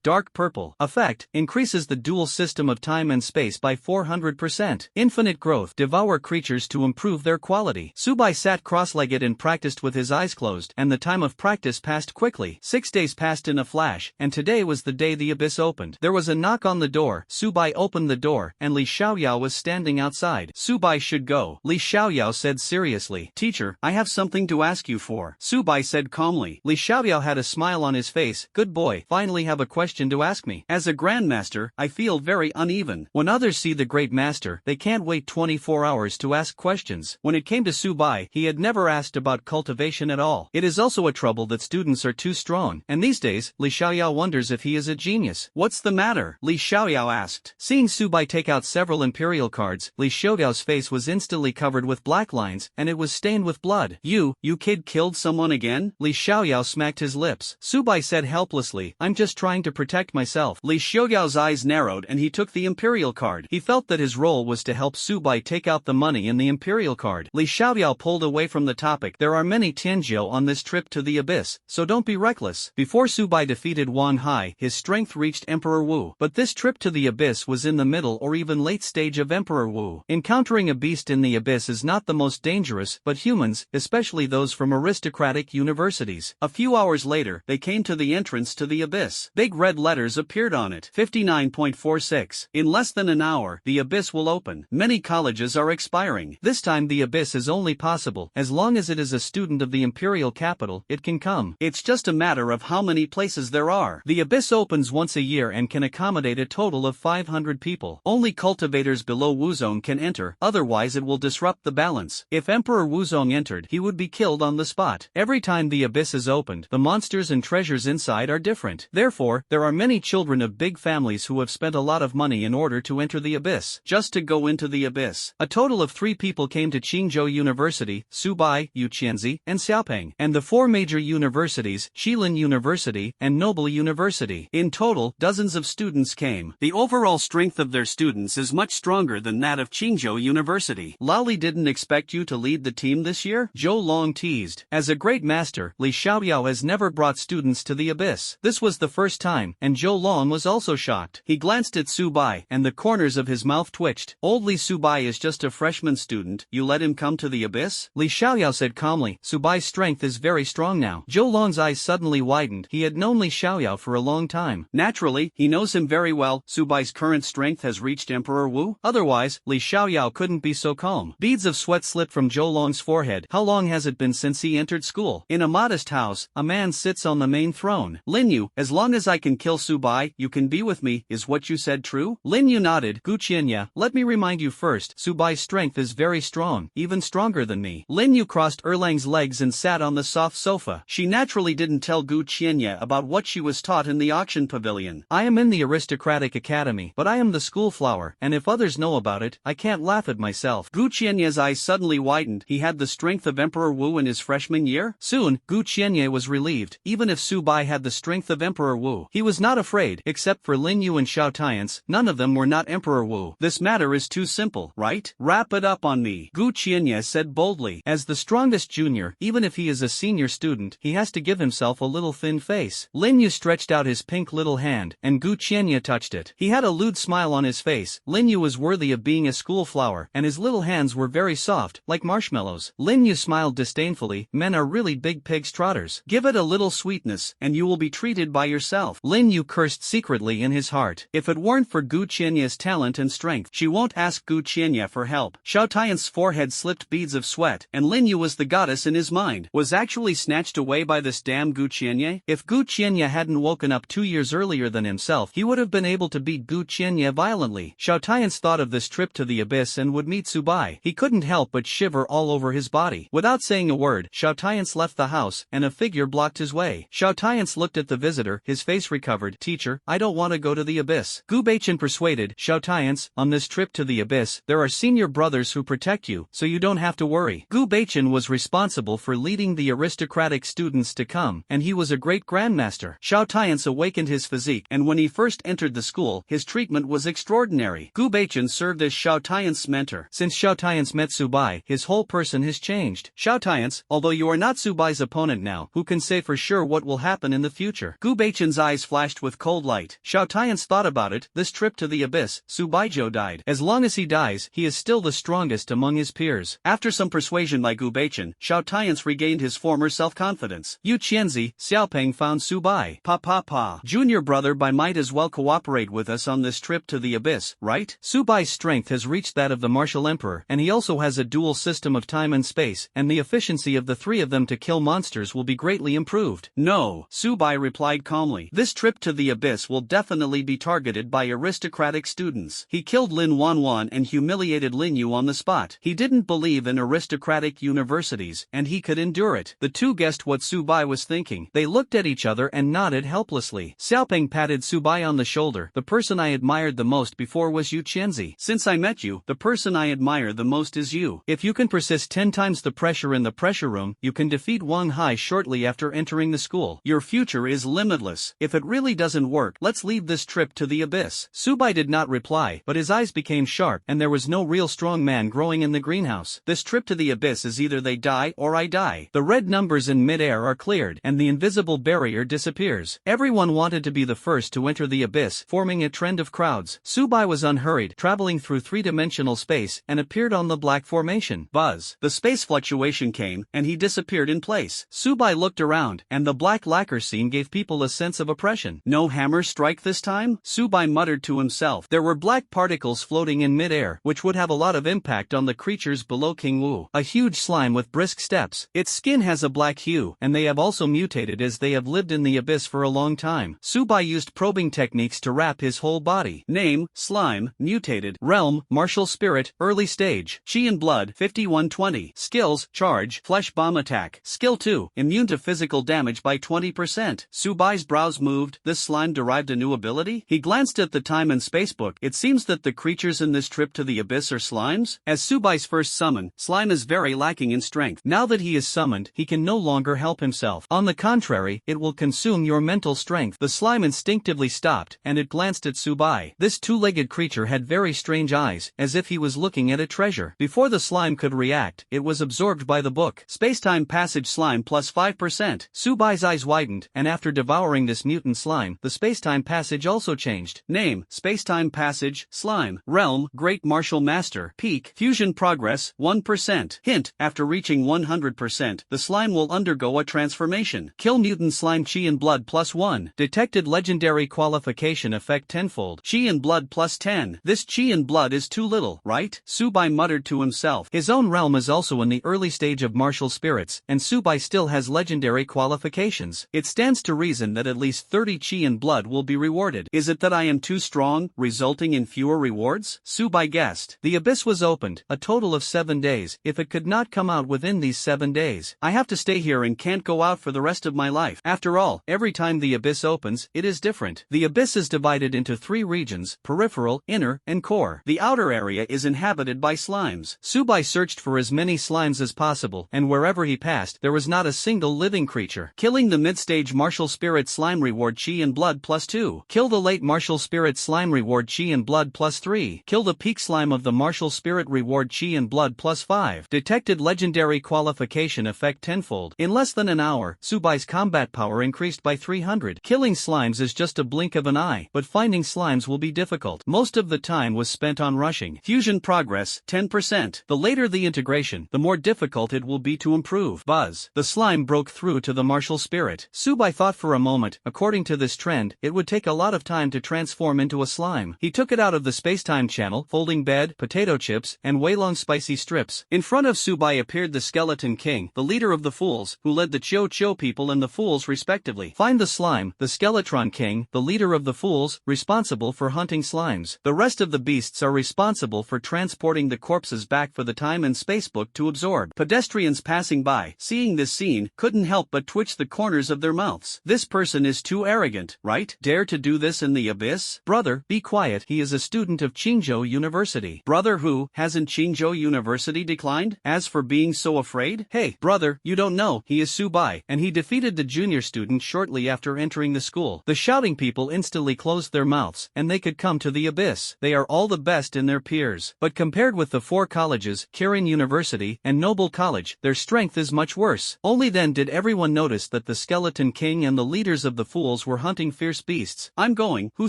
dark purple. Effect: increases the dual system of time and space by 400%. Infinite growth: devour creatures to improve their quality. Subai sat cross-legged and practiced with his eyes closed, and the time of practice passed quickly. 6 days passed in a flash, and today was the day the abyss opened. There was a knock on the door. Subai opened the door, and Li Xiaoyao was standing outside. Subai should go, Li Xiaoyao said seriously. Teacher, I have something to ask you for, Subai said calmly. Li Xiaoyao had a smile on his face. Good boy, finally have a question to ask me. As a grandmaster, I feel very uneven. When others see the great master, they can't wait 24 hours to ask questions. When it came to Subai, he had never asked about cultivation at all. It is also a trouble that students are too strong, and these days, Li Xiaoyao wonders if he is a genius. What's the matter? Li Xiaoyao asked. Seeing Subai take out several imperial cards, Li Xiaoyao's face was instantly covered with black lines, and it was stained with blood. You kid killed someone again? Li Xiaoyao smacked his lips. Subai said helplessly, I'm just trying to protect myself. Li Xiaoyao's eyes narrowed and he took the imperial card. He felt that his role was to help Subai take out the money in the imperial card. Li Xiaoyao pulled away from the topic. There are many Tianjiu on this trip to the abyss, so don't be reckless. Before Subai defeated Wang Hai, his strength reached Emperor Wu. But this trip to the abyss was in the middle or even late stage of Emperor Wu. Encountering a beast in the abyss is not the most dangerous, but humans, especially those from aristocratic universities. A few hours later, they came to the entrance to the abyss. Big red letters appeared on it. 59.46. In less than an hour, the abyss will open. Many colleges are expiring. This time the abyss is only possible. As long as it is a student of the imperial capital, it can come. It's just a matter of how many places there are. The abyss opens once a year and can accommodate a total of 500 people. Only cultivators below Wuzong can enter, otherwise it will disrupt the balance. If Emperor Wuzong entered, he would be killed on the spot. Every time the abyss is opened, the monsters and treasures inside are different. Therefore, there are many children of big families who have spent a lot of money in order to enter the abyss. Just to go into the abyss. A total of 3 people came to Qingzhou University, Subai, Yuqianzi, and Xiaopeng, and the 4 major universities, Shilin University, and Noble University. In total, dozens of students came. The overall strength of their students is much stronger than that of Qingzhou University. Laoli didn't expect you to lead the team this year? Zhou Long teased. As a great master, Li Xiaoyao has never brought students to the abyss. This was the first time, and Zhou Long was also shocked. He glanced at Subai, and the corners of his mouth twitched. Old Li Subai is just a freshman student, you let him come to the abyss? Li Xiaoyao said calmly. Subai's strength is very strong now. Zhou Long's eyes suddenly widened. He had known Li Xiaoyao for a long time. Naturally, he knows him very well. Subai's current strength has reached Emperor Wu. Otherwise, Li Xiaoyao couldn't be so calm. Beads of sweat slipped from Zhou Long's forehead. How long has it been since he entered school? In a modest house, a man sits on the main throne. Lin Yu, as long as I can kill Subai, you can be with me. Is what you said true? Lin Yu nodded. Gu Qianya, let me remind you first, Subai's strength is very strong, even stronger than me. Lin Yu crossed Erlang's legs and sat on the soft sofa. She naturally didn't tell Gu Qianya about what she was taught in the auction pavilion. I am in the aristocratic academy, but I am the school flower, and if others know about it, I can't laugh at myself. Gu Qianya's eyes suddenly widened. He had the strength of Emperor Wu in his freshman year? Soon, Gu Qianya was relieved. Even if Subai had the strength of Emperor Wu, he was not afraid. Except for Lin Yu and Xiao Tians, none of them were not Emperor Wu. This matter is too simple, right? Wrap it up on me, Gu Qianya said boldly. As the strongest junior, even if he is a senior student, he has to give himself a little thin face. Lin Yu stretched out his pink little hand, and Gu Qianya touched it. He had a lewd smile on his face. Lin Yu was worthy of being a school flower, and his little hands were very soft, like marshmallows. Lin Yu smiled disdainfully. Men are really big pigs trotters. Give it a little sweetness, and you will be treated by yourself. Lin Yu cursed secretly in his heart. If it weren't for Gu Qianya's talent and strength, she won't ask Gu Qianya for help. Xiao Tian's forehead slipped beads of sweat sweat, and Lin Yu was the goddess in his mind, was actually snatched away by this damn Gu Qianye? If Gu Qianye hadn't woken up 2 years earlier than himself, he would have been able to beat Gu Qianye violently. Xiao Tian's thought of this trip to the abyss and would meet Subai. He couldn't help but shiver all over his body. Without saying a word, Xiao Tian's left the house, and a figure blocked his way. Xiao Tian's looked at the visitor, his face recovered. Teacher, I don't want to go to the abyss. Gu Baichen persuaded. Xiao Tian's, on this trip to the abyss, there are senior brothers who protect you, so you don't have to worry. Gu Baichen was responsible for leading the aristocratic students to come, and he was a great grandmaster. Xiao Tian's awakened his physique, and when he first entered the school, his treatment was extraordinary. Gu Baichen served as Xiao Tian's mentor. Since Xiao Tian's met Subai, his whole person has changed. Xiao Tian's, although you are not Subai's opponent now, who can say for sure what will happen in the future? Gu Baichen's eyes flashed with cold light. Xiao Tian's thought about it. This trip to the abyss, Subaijo died. As long as he dies, he is still the strongest among his peers. After some persuasion by Gu Baichen, Xiao Tian's regained his former self-confidence. Yu Qianzi, Xiaopeng found Subai. Pa. Junior brother, by might as well cooperate with us on this trip to the abyss, right? Subai's strength has reached that of the martial emperor, and he also has a dual system of time and space, and the efficiency of the three of them to kill monsters will be greatly improved. No, Subai replied calmly. This trip to the abyss will definitely be targeted by aristocratic students. He killed Lin Wanwan and humiliated Lin Yu on the spot. He didn't believe in aristocratic universities, and he could endure it. The two guessed what Subai was thinking. They looked at each other and nodded helplessly. Xiaopeng patted Subai on the shoulder. The person I admired the most before was Yu Qianzi. Since I met you, the person I admire the most is you. If you can persist 10 times the pressure in the pressure room, you can defeat Wang Hai shortly after entering the school. Your future is limitless. If it really doesn't work, let's leave this trip to the abyss. Subai did not reply, but his eyes became sharp, and there was no real strong man growing in the greenhouse. This trip to the abyss is either they die or I die. The red numbers in mid-air are cleared, and the invisible barrier disappears. Everyone wanted to be the first to enter the abyss, forming a trend of crowds. Subai was unhurried, traveling through three-dimensional space, and appeared on the black formation. Buzz. The space fluctuation came, and he disappeared in place. Subai looked around, and the black lacquer scene gave people a sense of oppression. No hammer strike this time? Subai muttered to himself. There were black particles floating in mid-air, which would have a lot of impact on the creatures below King Wu. A huge slime with brisk steps. Its skin has a black hue, and they have also mutated as they have lived in the abyss for a long time. Subai used probing techniques to wrap his whole body. Name, slime, mutated. Realm, martial spirit, early stage. Chi and blood, 5120. Skills, charge, flesh bomb attack. Skill 2, immune to physical damage by 20%. Subai's brows moved. This slime derived a new ability? He glanced at the time and space book. It seems that the creatures in this trip to the abyss are slimes? As Subai's first summon, slime is very lacking in strength. Now that he is summoned, he can no longer help himself. On the contrary, it will consume your mental strength. The slime instinctively stopped, and it glanced at Subai. This two-legged creature had very strange eyes, as if he was looking at a treasure. Before the slime could react, it was absorbed by the book. Spacetime passage slime plus 5%. Subai's eyes widened, and after devouring this mutant slime, the spacetime passage also changed. Name, spacetime passage, slime. Realm, great martial master. Peak, fusion progress, 1%. Hint, after reaching 100%, the slime will undergo a transformation. Kill mutant slime chi and blood plus 1. Detected legendary qualification effect tenfold. Chi and blood plus 10. This chi and blood is too little, right? Subai muttered to himself. His own realm is also in the early stage of martial spirits, and Subai still has legendary qualifications. It stands to reason that at least 30 chi and blood will be rewarded. Is it that I am too strong, resulting in fewer rewards? Subai guessed. The abyss was opened, a total of 7 days. If it could not come out within these 7 days, I have to stay here and can't go out for the rest of my life. After all, every time the abyss opens, it is different. The abyss is divided into 3 regions: peripheral, inner, and core. The outer area is inhabited by slimes. Subai searched for as many slimes as possible, and wherever he passed, there was not a single living creature. Killing the mid-stage martial spirit slime reward chi and blood plus 2. Kill the late martial spirit slime reward chi and blood plus 3. Kill the peak slime of the martial spirit reward chi and blood plus 5. Detected legendary qualification effect tenfold. In less than an hour, Subai's combat power increased by 300. Killing slimes is just a blink of an eye, but finding slimes will be difficult. Most of the time was spent on rushing. Fusion progress, 10%. The later the integration, the more difficult it will be to improve. Buzz. The slime broke through to the martial spirit. Subai thought for a moment. According to this trend, it would take a lot of time to transform into a slime. He took it out of the spacetime channel, folding bed, potato chips, and Weilong spicy strips. In front of Subai appeared the Skeleton King, the leader of the fools, who led the Cho people and the fools respectively. Find the slime, the Skeletron King, the leader of the fools, responsible for hunting slimes. The rest of the beasts are responsible for transporting the corpses back for the time and space book to absorb. Pedestrians passing by, seeing this scene, couldn't help but twitch the corners of their mouths. This person is too arrogant, right? Dare to do this in the abyss? Brother, be quiet, he is a student of Qingzhou University. Brother who, hasn't Qingzhou University declined? As for being so afraid? Hey, brother, you don't know, he is Subai, and he defeated the junior student shortly after entering the school. The shouting people instantly closed their mouths, and they could come to the abyss. They are all the best in their peers. But compared with the 4 colleges, Kirin University, and Noble College, their strength is much worse. Only then did everyone notice that the Skeleton King and the leaders of the fools were hunting fierce beasts. I'm going, who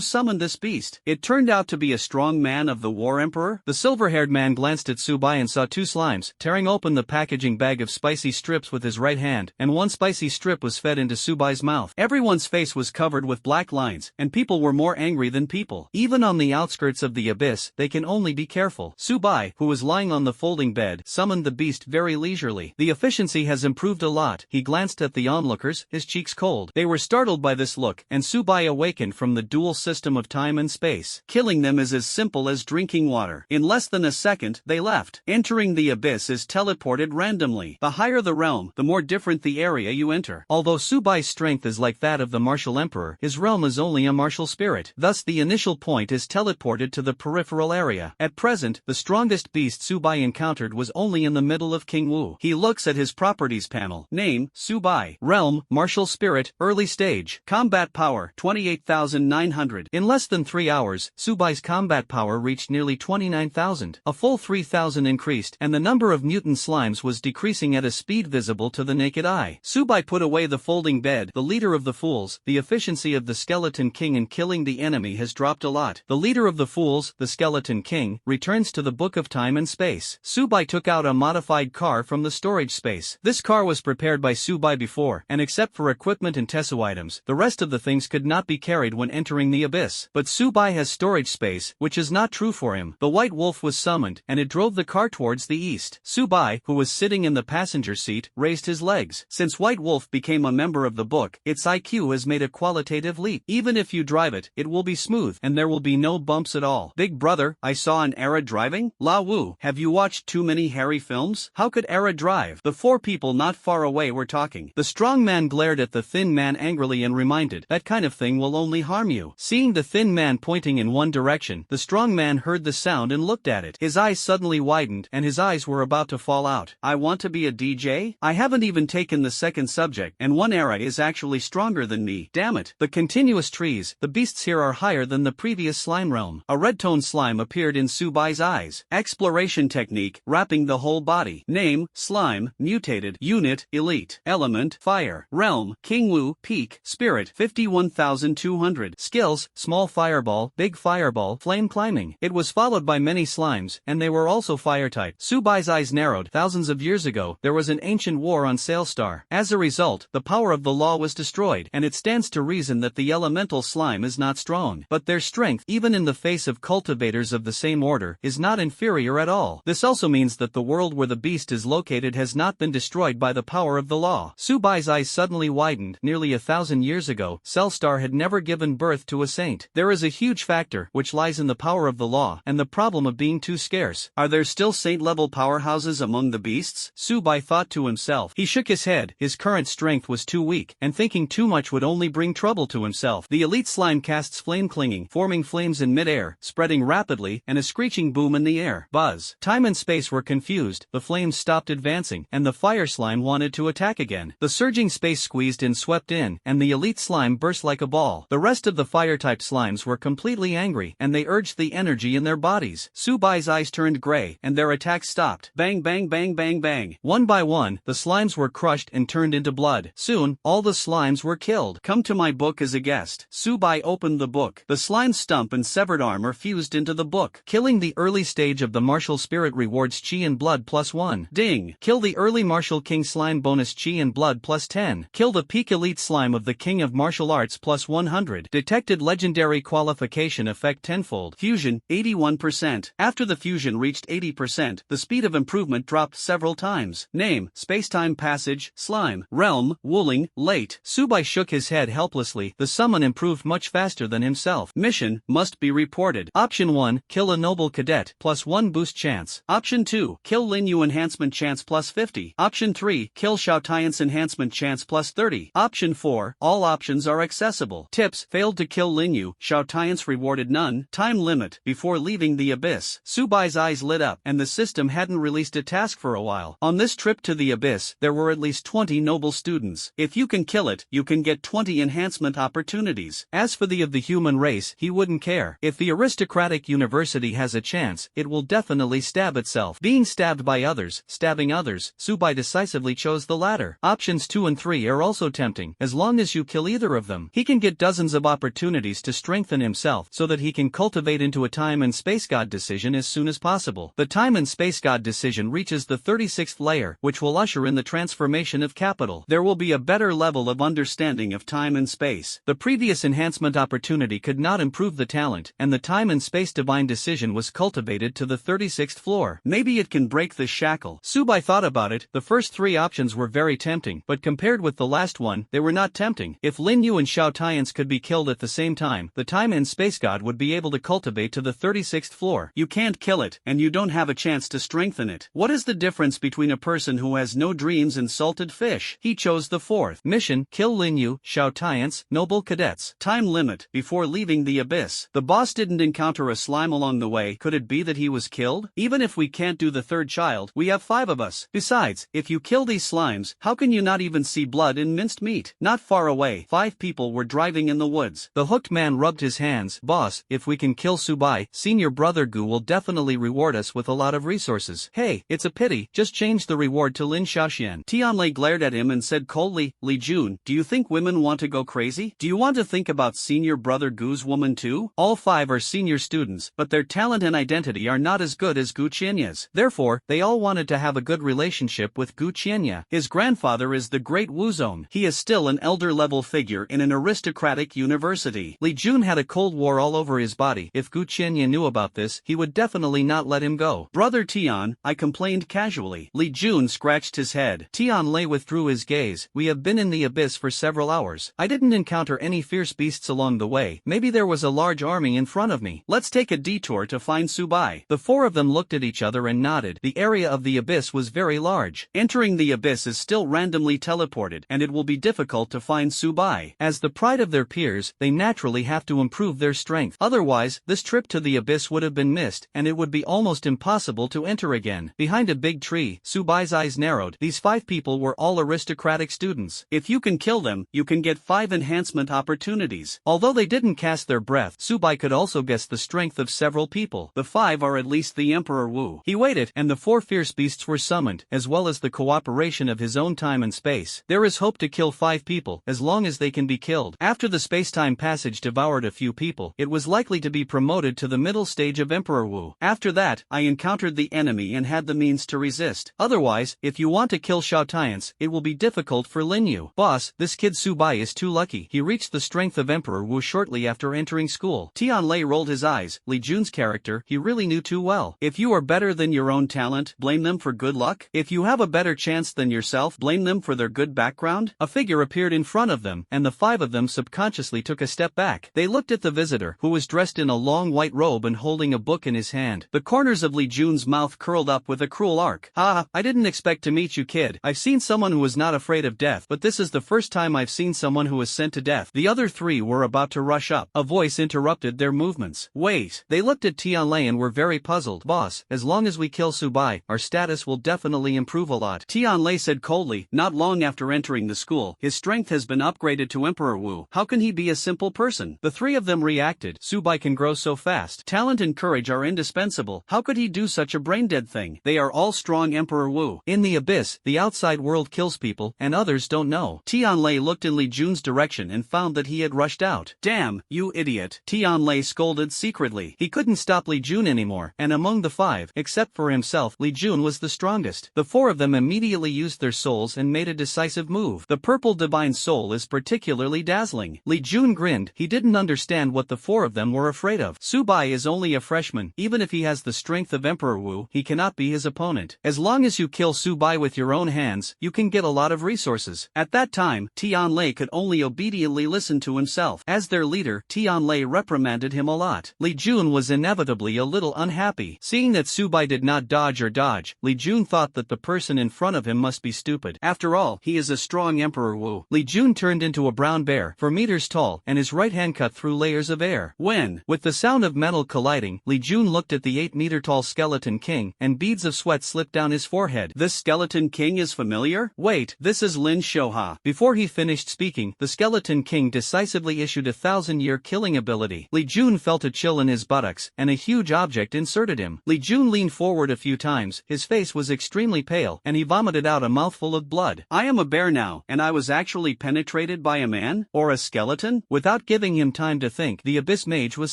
summoned this beast? It turned out to be a strong man of the War Emperor. The silver-haired man glanced at Subai and saw 2 slimes, tearing open the packaging bag of spicy strips with his right hand, and 1 spicy strip was fed into Subai's mouth. Everyone's face was covered with black lines, and people were more angry than people. Even on the outskirts of the abyss, they can only be careful. Subai, who was lying on the folding bed, summoned the beast very leisurely. The efficiency has improved a lot. He glanced at the onlookers, his cheeks cold. They were startled by this look, and Subai awakened from the dual system of time and space. Killing them is as simple as drinking water. In less than a second, they left. Entering the abyss is teleported randomly. The higher the realm, the more different the area you enter. Although Subai's strength is like that of the martial emperor, his realm is only a martial spirit. Thus the initial point is teleported to the peripheral area. At present, the strongest beast Subai encountered was only in the middle of King Wu. He looks at his properties panel. Name, Subai. Realm, martial spirit, early stage. Combat power, 28,900. In less than 3 hours, Subai's combat power reached nearly 29,000. A full 3,000 increased, and the number of mutant slimes was decreasing at a speed visible to the naked eye. Subai put away the folding bed. The leader of the fools, the efficiency of the Skeleton King in killing the enemy has dropped a lot. The leader of the fools, the Skeleton King, returns to the Book of Time and Space. Subai took out a modified car from the storage space. This car was prepared by Subai before, and except for equipment and Tesu items, the rest of the things could not be carried when entering the abyss. But Subai has storage space, which is not true for him. The White Wolf was summoned, and it drove the car towards the east. Subai, who was sitting in the passenger seat, raised his legs. Since White Wolf became a member of the book, its IQ has made a qualitative leap. Even if you drive it, it will be smooth, and there will be no bumps at all. Big brother, I saw an Era driving? La Wu, have you watched too many Harry films? How could Era drive? The 4 people not far away were talking. The strong man glared at the thin man angrily and reminded, that kind of thing will only harm you. Seeing the thin man pointing in one direction, the strong man heard the sound and looked at it. His eyes suddenly widened, and his eyes were about to fall out. I want to be a DJ? I haven't even taken the second subject, and one Era is actually stronger than me. Damn it. The continuous trees, the beasts here are higher than the previous slime realm. A red-toned slime appeared in Subai's eyes. Exploration technique, wrapping the whole body. Name, slime, mutated, unit, elite, element, fire, realm, King Wu, peak, spirit, 51,200. Skills, small fireball, big fireball, flame climbing. It was followed by many slimes, and they were also fire-type. Subai's eyes narrowed. Thousands of years ago, there was an ancient war on Sailstar. As a result, the power of the law was destroyed, and it stands to reason that the elemental slime is not strong. But their strength, even in the face of cultivators of the same order, is not inferior at all. This also means that the world where the beast is located has not been destroyed by the power of the law. Subai's eyes suddenly widened. Nearly 1,000 years ago, Sailstar had never given birth to a saint. There is a huge factor, which lies in the power of the law, and the problem of being too scarce. Are there still saint-level powerhouses among the beasts? Subai thought to himself. He shook his head. His current strength was too weak, and thinking too much would only bring trouble to himself. The elite slime casts flame clinging, forming flames in mid-air, spreading rapidly, and a screeching boom in the air. Buzz. Time and space were confused. The flames stopped advancing, and the fire slime wanted to attack again. The surging space squeezed and swept in, and the elite slime burst like a ball. The rest of the fire-type slimes were completely angry, and they urged the energy in their bodies. Subai's eyes turned gray, and their attacks stopped. Bang bang bang bang bang. One by one, the slimes were crushed and turned into blood. Soon, all the slimes were killed. Come to my book as a guest. Subai opened the book. The slime's stump and severed armor fused into the book. Killing the early stage of the martial spirit rewards chi and blood +1. Ding. Kill the early martial king slime bonus chi and blood +10. Kill the peak elite slime of the king of martial arts +100. Detected legendary qualification effect tenfold. Fusion, 81%. After the fusion reached 80%, the speed of of improvement dropped several times. Name, spacetime passage, slime, realm, wooling, late. Subai shook his head helplessly. The summon improved much faster than himself. Mission, must be reported. Option 1, kill a noble cadet, +1 boost chance. Option 2, kill Lin Yu enhancement chance +50. Option 3, kill Xiao Tian's enhancement chance +30. Option 4, all options are accessible. Tips, failed to kill Lin Yu, Xiao Tian's rewarded none. Time limit, before leaving the abyss. Subai's eyes lit up, and the system hadn't released a task for a while. On this trip to the abyss, there were at least 20 noble students. If you can kill it, you can get 20 enhancement opportunities. As for the human race, he wouldn't care. If the aristocratic university has a chance, it will definitely stab itself. Being stabbed by others, stabbing others, Subai decisively chose the latter. Options 2 and 3 are also tempting. As long as you kill either of them, he can get dozens of opportunities to strengthen himself so that he can cultivate into a time and space god decision as soon as possible. The time and space god decision reaches the 36th layer, which will usher in the transformation of capital. There will be a better level of understanding of time and space. The previous enhancement opportunity could not improve the talent, and the time and space divine decision was cultivated to the 36th floor. Maybe it can break the shackle. Subai thought about it. The first 3 options were very tempting, but compared with the last one, they were not tempting. If Lin Yu and Xiao Tian's could be killed at the same time, the time and space god would be able to cultivate to the 36th floor. You can't kill it, and you don't have a chance to strengthen it. What is the difference between a person who has no dreams and salted fish? He chose the 4th. Mission, kill Lin Yu, Xiao Tian's, noble cadets. Time limit, before leaving the abyss. The boss didn't encounter a slime along the way. Could it be that he was killed? Even if we can't do the 3rd child, we have 5 of us. Besides, if you kill these slimes, how can you not even see blood in minced meat? Not far away, 5 people were driving in the woods. The hooked man rubbed his hands. Boss, if we can kill Subai, senior brother Gu will definitely reward us with a lot of resources. Hey, it's a pity, just change the reward to Lin Xiaoxian. Tianlei glared at him and said coldly, Li Jun, do you think women want to go crazy? Do you want to think about senior brother Gu's woman too? All 5 are senior students, but their talent and identity are not as good as Gu Qianya's. Therefore, they all wanted to have a good relationship with Gu Qianya. His grandfather is the great Wuzong. He is still an elder-level figure in an aristocratic university. Li Jun had a cold war all over his body. If Gu Qianya knew about this, he would definitely not let him go. Brother Tian, I complained casually. Li Jun scratched his head. Tianlei withdrew his gaze. We have been in the abyss for several hours. I didn't encounter any fierce beasts along the way. Maybe there was a large army in front of me. Let's take a detour to find Subai. The 4 of them looked at each other and nodded. The area of the abyss was very large. Entering the abyss is still randomly teleported, and it will be difficult to find Subai. As the pride of their peers, they naturally have to improve their strength. Otherwise, this trip to the abyss would have been missed, and it would be almost impossible to enter again. Behind a big tree, Subai's eyes narrowed. These 5 people were all aristocratic students. If you can kill them, you can get 5 enhancement opportunities. Although they didn't cast their breath, Subai could also guess the strength of several people. The 5 are at least the Emperor Wu. He waited, and the 4 fierce beasts were summoned, as well as the cooperation of his own time and space. There is hope to kill 5 people, as long as they can be killed. After the space-time passage devoured a few people, it was likely to be promoted to the middle stage of Emperor Wu. After that, I encountered the enemy and had the means to resist. Otherwise, if you want to kill Xiao Tian's, it will be difficult for Lin Yu. Boss, this kid Subai is too lucky. He reached the strength of Emperor Wu shortly after entering school. Tianlei rolled his eyes. Li Jun's character, he really knew too well. If you are better than your own talent, blame them for good luck. If you have a better chance than yourself, blame them for their good background. A figure appeared in front of them, and the 5 of them subconsciously took a step back. They looked at the visitor, who was dressed in a long white robe and holding a book in his hand. The corners of Li Jun's mouth curled up with a cruel arc. Ha, I didn't expect to meet you, kid. I've seen someone who was not afraid of death, but this is the first time I've seen someone who was sent to death. The other 3 were about to rush up. A voice interrupted their movements. Wait. They looked at Tianlei and were very puzzled. Boss, as long as we kill Subai, our status will definitely improve a lot. Tianlei said coldly. Not long after entering the school, his strength has been upgraded to Emperor Wu. How can he be a simple person? The 3 of them reacted. Subai can grow so fast. Talent and courage are indispensable. How could he do such a brain-dead thing? They are all strong Emperor Wu. In the abyss, the outside world kills people, and others don't know. Tianlei looked in Li Jun's direction and found that he had rushed out. Damn, you idiot. Tianlei scolded secretly. He couldn't stop Li Jun anymore, and among the 5, except for himself, Li Jun was the strongest. The 4 of them immediately used their souls and made a decisive move. The purple divine soul is particularly dazzling. Li Jun grinned. He didn't understand what the 4 of them were afraid of. Subai is only a freshman. Even if he has the strength of Emperor Wu, he cannot cannot be his opponent. As long as you kill Su Bai with your own hands, you can get a lot of resources. At that time, Tianlei could only obediently listen to himself. As their leader, Tianlei reprimanded him a lot. Li Jun was inevitably a little unhappy. Seeing that Su Bai did not dodge or dodge, Li Jun thought that the person in front of him must be stupid. After all, he is a strong Emperor Wu. Li Jun turned into a brown bear, 4 meters tall, and his right hand cut through layers of air. When, with the sound of metal colliding, Li Jun looked at the 8-meter-tall skeleton king, and beads of sweat slipped down his forehead. This skeleton king is familiar? Wait, this is Lin Shouha. Before he finished speaking, the skeleton king decisively issued a 1,000-year killing ability. Li Jun felt a chill in his buttocks, and a huge object inserted him. Li Jun leaned forward a few times, his face was extremely pale, and he vomited out a mouthful of blood. I am a bear now, and I was actually penetrated by a man? Or a skeleton? Without giving him time to think, the Abyss Mage was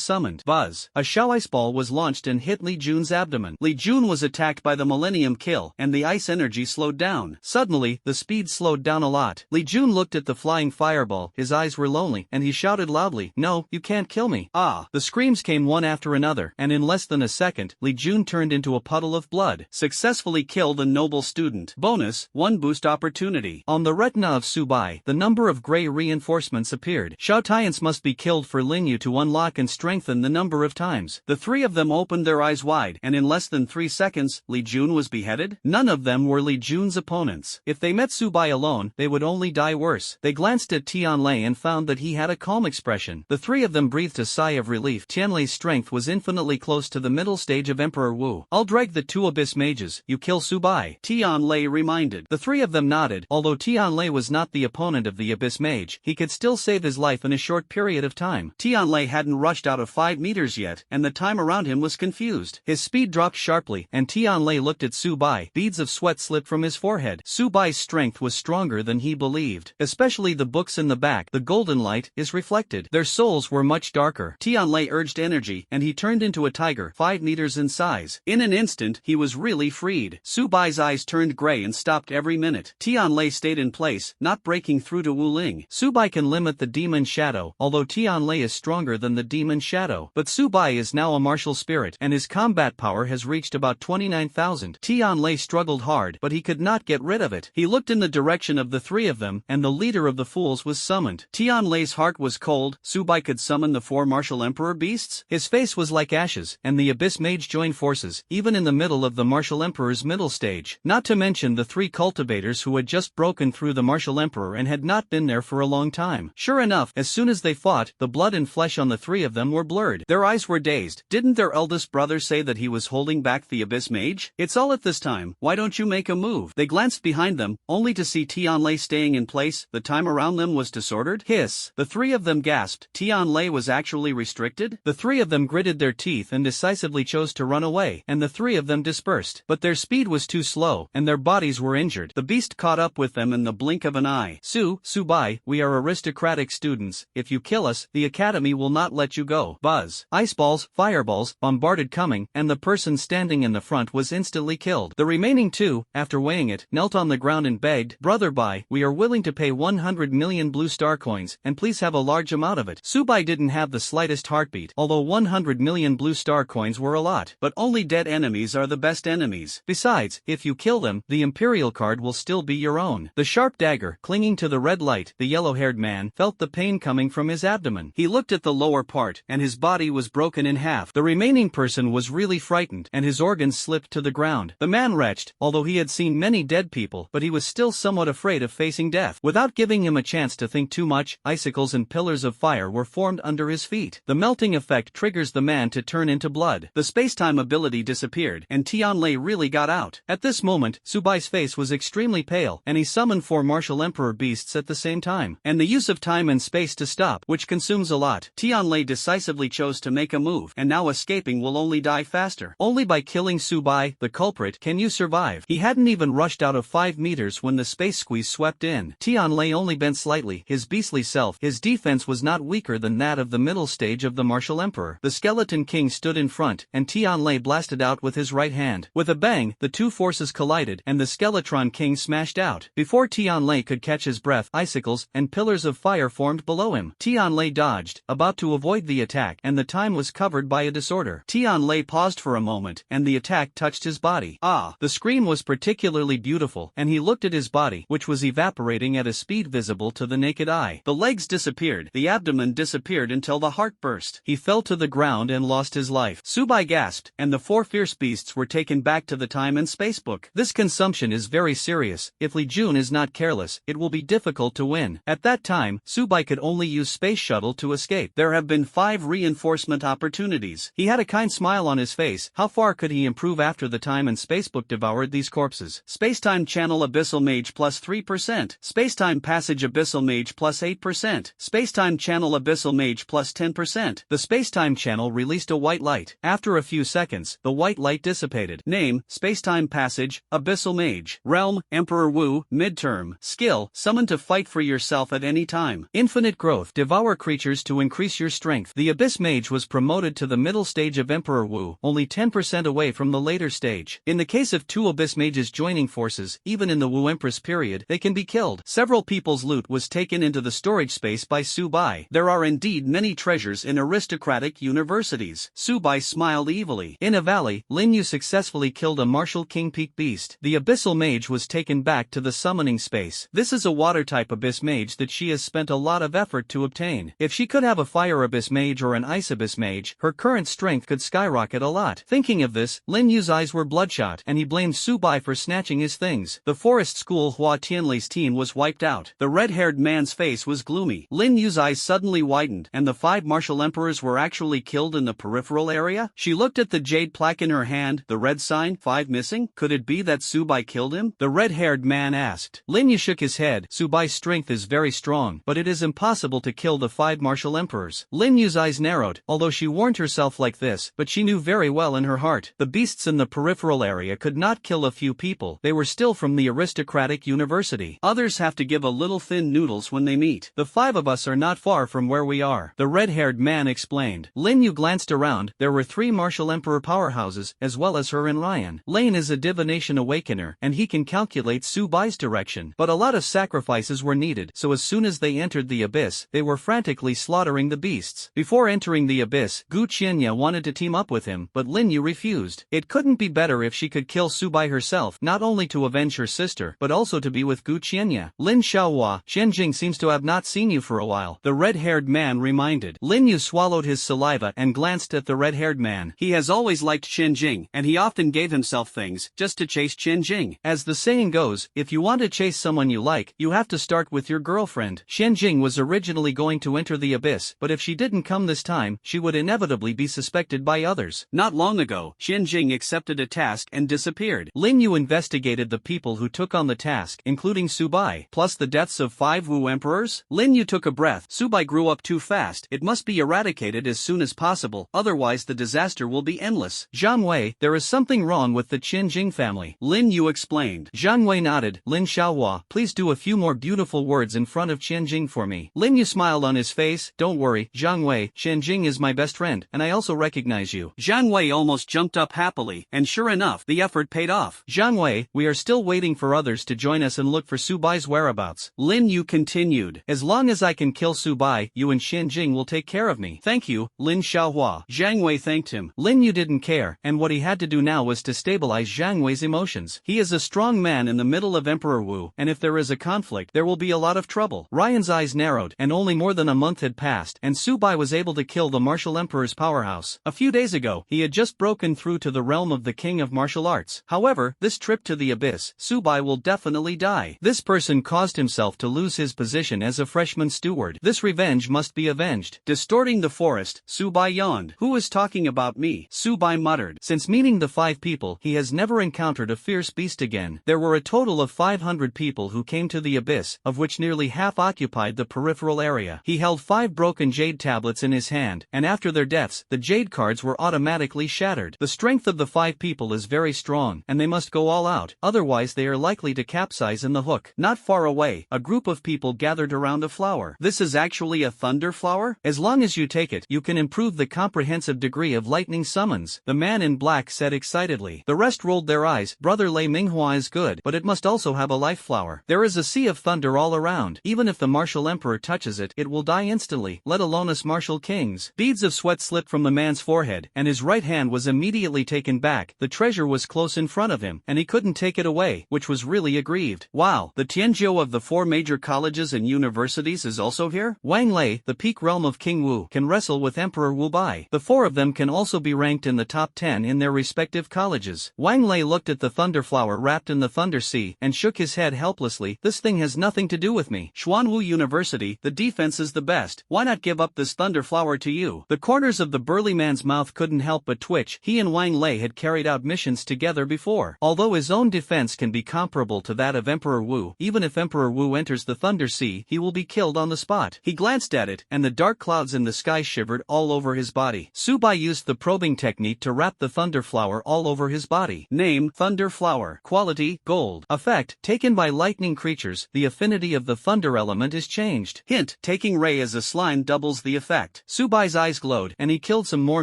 summoned. Buzz! A Shao Ice Ball was launched and hit Li Jun's abdomen. Li Jun was attacked by the Millennium Kill, and the ice energy slowed down. Suddenly, the speed slowed down a lot. Li Jun looked at the flying fireball, his eyes were lonely, and he shouted loudly, "No, you can't kill me." Ah! The screams came one after another, and in less than a second, Li Jun turned into a puddle of blood. Successfully killed a noble student. Bonus, 1 boost opportunity. On the retina of Su Bai, the number of gray reinforcements appeared. Shao Tians must be killed for Lin Yu to unlock and strengthen the number of times. The 3 of them opened their eyes wide, and in less than 3 seconds, Li Jun was beheaded? None of them were Li Jun's opponents. If they met Su Bai alone, they would only die worse. They glanced at Tianlei and found that he had a calm expression. The 3 of them breathed a sigh of relief. Tianlei's strength was infinitely close to the middle stage of Emperor Wu. "I'll drag the 2 Abyss Mages, you kill Su Bai," Tianlei reminded. The 3 of them nodded. Although Tianlei was not the opponent of the Abyss Mage, he could still save his life in a short period of time. Tianlei hadn't rushed out of 5 meters yet, and the time around him was confused. His speed dropped sharply, and Tianlei looked at Su Bai. Beads of sweat slipped from his forehead. Su Bai's strength was stronger than he believed. Especially the books in the back. The golden light is reflected. Their souls were much darker. Tianlei urged energy, and he turned into a tiger, 5 meters in size. In an instant, he was really freed. Su Bai's eyes turned gray and stopped every minute. Tianlei stayed in place, not breaking through to Wu Ling. Su Bai can limit the demon shadow, although Tianlei is stronger than the demon shadow. But Su Bai is now a martial spirit, and his combat power has reached about 29,000. Tianlei struggled hard, but he could not get rid of it. He looked in the direction of the 3 of them, and the leader of the fools was summoned. Tianlei's heart was cold. Su Bai could summon the 4 martial emperor beasts? His face was like ashes, and the Abyss Mage joined forces, even in the middle of the martial emperor's middle stage. Not to mention the 3 cultivators who had just broken through the martial emperor and had not been there for a long time. Sure enough, as soon as they fought, the blood and flesh on the 3 of them were blurred. Their eyes were dazed. Didn't their eldest brother say that he was holding back the Abyss Mage? It's all at this time. Why don't you make a move? They glanced behind them, only to see Tianlei staying in place. The time around them was disordered. Hiss! The 3 of them gasped. Tianlei was actually restricted? The 3 of them gritted their teeth and decisively chose to run away, and the 3 of them dispersed. But their speed was too slow, and their bodies were injured. The beast caught up with them in the blink of an eye. Su Bai, we are aristocratic students. If you kill us, the academy will not let you go. Buzz! Ice balls, fireballs, bombarded coming, and the person standing in the front was instantly killed. The remaining 2, after weighing it, knelt on the ground and begged, "Brother Bai, we are willing to pay 100 million blue star coins, and please have a large amount of it." Su Bai didn't have the slightest heartbeat, although 100 million blue star coins were a lot. But only dead enemies are the best enemies. Besides, if you kill them, the Imperial card will still be your own. The sharp dagger, clinging to the red light, the yellow-haired man felt the pain coming from his abdomen. He looked at the lower part, and his body was broken in half. The remaining person was really frightened, and his organs slipped to the ground. The man retched, although he had seen many dead people, but he was still somewhat afraid of facing death. Without giving him a chance to think too much, icicles and pillars of fire were formed under his feet. The melting effect triggers the man to turn into blood. The space-time ability disappeared, and Tianlei really got out. At this moment, Su Bai's face was extremely pale, and he summoned 4 martial emperor beasts at the same time. And the use of time and space to stop, which consumes a lot. Tianlei decisively chose to make a move, and now escaping will only die faster. Only by killing Su Bai, the culprit, can you survive. He hadn't even rushed out of 5 meters when the space squeeze swept in. Tianlei only bent slightly, his beastly self. His defense was not weaker than that of the middle stage of the martial emperor. The skeleton king stood in front, and Tianlei blasted out with his right hand. With a bang, the 2 forces collided, and the Skeletron king smashed out. Before Tianlei could catch his breath, icicles and pillars of fire formed below him. Tianlei dodged, about to avoid the attack, and the time was covered by a disorder. Tianlei paused for a moment, and the attack attack touched his body. Ah! The scream was particularly beautiful, and he looked at his body, which was evaporating at a speed visible to the naked eye. The legs disappeared, the abdomen disappeared until the heart burst. He fell to the ground and lost his life. Subai gasped, and the 4 fierce beasts were taken back to the time and space book. This consumption is very serious. If Li Jun is not careless, it will be difficult to win. At that time, Subai could only use space shuttle to escape. There have been 5 reinforcement opportunities. He had a kind smile on his face. How far could he improve after the time and spacebook devoured these corpses? Spacetime channel abyssal mage plus 3%. Spacetime passage abyssal mage plus 8%. Spacetime channel abyssal mage plus 10%. The spacetime channel released a white light. After a few seconds, the white light dissipated. Name, spacetime passage, abyssal mage. Realm, Emperor Wu. Midterm. Skill, summon to fight for yourself at any time. Infinite growth, devour creatures to increase your strength. The abyss mage was promoted to the middle stage of Emperor Wu, only 10% away from the later stage. In the case of 2 abyss mages joining forces, even in the Wu Empress period, they can be killed. Several people's loot was taken into the storage space by Subai. There are indeed many treasures in aristocratic universities. Subai smiled evilly. In a valley, Lin Yu successfully killed a martial king peak beast. The abyssal mage was taken back to the summoning space. This is a water-type abyss mage that she has spent a lot of effort to obtain. If she could have a fire abyss mage or an ice abyss mage, her current strength could skyrocket a lot. Thinking of this, Lin Yu's eyes were bloodshot, and he blamed Subai for snatching his things. The forest school Hua Tianlei's team was wiped out. The red-haired man's face was gloomy. Lin Yu's eyes suddenly widened, and the 5 martial emperors were actually killed in the peripheral area? She looked at the jade plaque in her hand, the red sign, 5 missing. Could it be that Subai killed him? The red-haired man asked. Lin Yu shook his head. Subai's strength is very strong, but it is impossible to kill the 5 martial emperors. Lin Yu's eyes narrowed, although she warned herself like this, but she knew very well in her heart. The beasts in the peripheral area could not kill a few people. They were still from the aristocratic university. Others have to give a little thin noodles when they meet. The 5 of us are not far from where we are, the red-haired man explained. Lin Yu glanced around. There were 3 martial emperor powerhouses, as well as her in Lion. Lane is a divination awakener, and he can calculate Subai's direction. But a lot of sacrifices were needed, so as soon as they entered the abyss, they were frantically slaughtering the beasts. Before entering the abyss, Gu Qianya wanted to team up with him, but Lin Yu refused. It couldn't be better if she could kill Subai herself, not only to avenge her sister, but also to be with Gu Qianya. Lin Xiaohua, Qianjing seems to have not seen you for a while, the red-haired man reminded. Lin Yu swallowed his saliva and glanced at the red-haired man. He has always liked Qianjing, and he often gave himself things, just to chase Qianjing. As the saying goes, if you want to chase someone you like, you have to start with your girlfriend. Qianjing was originally going to enter the abyss, but if she didn't come this time, she would inevitably be suspected by others. Not long ago, Qianjing accepted a task and disappeared. Lin Yu investigated the people who took on the task, including Subai, plus the deaths of 5 Wu emperors. Lin Yu took a breath. Subai grew up too fast. It must be eradicated as soon as possible, otherwise the disaster will be endless. Zhang Wei, there is something wrong with the Qianjing family, Lin Yu explained. Zhang Wei nodded. Lin Xiaohua, please do a few more beautiful words in front of Qianjing for me. Lin Yu smiled on his face. Don't worry, Zhang Wei, Qianjing is my best friend, and I also recognize you. Zhang Wei almost jumped up happily, and sure enough, the effort paid off. Zhang Wei, we are still waiting for others to join us and look for Subai's whereabouts. Lin Yu continued. As long as I can kill Subai, you and Qianjing will take care of me. Thank you, Lin Xiaohua. Zhang Wei thanked him. Lin Yu didn't care, and what he had to do now was to stabilize Zhang Wei's emotions. He is a strong man in the middle of Emperor Wu, and if there is a conflict, there will be a lot of trouble. Ryan's eyes narrowed, and only more than a month had passed, and Subai was able to kill the martial emperor's powerhouse. A few days ago, he had just broken through to the realm of the king of martial arts. However, this trip to the abyss, Subai will definitely die. This person caused himself to lose his position as a freshman steward. This revenge must be avenged. Distorting the forest, Subai yawned. Who is talking about me? Subai muttered. Since meeting the 5 people, he has never encountered a fierce beast again. There were a total of 500 people who came to the abyss, of which nearly half occupied the peripheral area. He held 5 broken jade tablets in his hand, and after their deaths, the jade cards were automatically shattered. The strength of the 5 people is very strong, and they must go all out, otherwise they are likely to capsize in the hook. Not far away, a group of people gathered around a flower. This is actually a thunder flower? As long as you take it, you can improve the comprehensive degree of lightning summons, the man in black said excitedly. The rest rolled their eyes. Brother Lei Minghua is good, but it must also have a life flower. There is a sea of thunder all around. Even if the martial emperor touches it, it will die instantly, let alone us martial kings. Beads of sweat slipped from the man's forehead, and his right hand was immediately taken taken back. The treasure was close in front of him, and he couldn't take it away, which was really aggrieved. Wow, the Tianzhou of the 4 major colleges and universities is also here? Wang Lei, the peak realm of King Wu, can wrestle with Emperor Wu Bai. The 4 of them can also be ranked in the top 10 in their respective colleges. Wang Lei looked at the thunder flower wrapped in the thunder sea, and shook his head helplessly. This thing has nothing to do with me. Xuanwu University, the defense is the best. Why not give up this thunder flower to you? The corners of the burly man's mouth couldn't help but twitch. He and Wang Lei had carried out missions together before. Although his own defense can be comparable to that of Emperor Wu, even if Emperor Wu enters the thunder sea, he will be killed on the spot. He glanced at it, and the dark clouds in the sky shivered all over his body. Su Bai used the probing technique to wrap the thunder flower all over his body. Name: Thunder Flower. Quality: Gold. Effect: taken by lightning creatures, the affinity of the thunder element is changed. Hint: taking Ray as a slime doubles the effect. Su Bai's eyes glowed, and he killed some more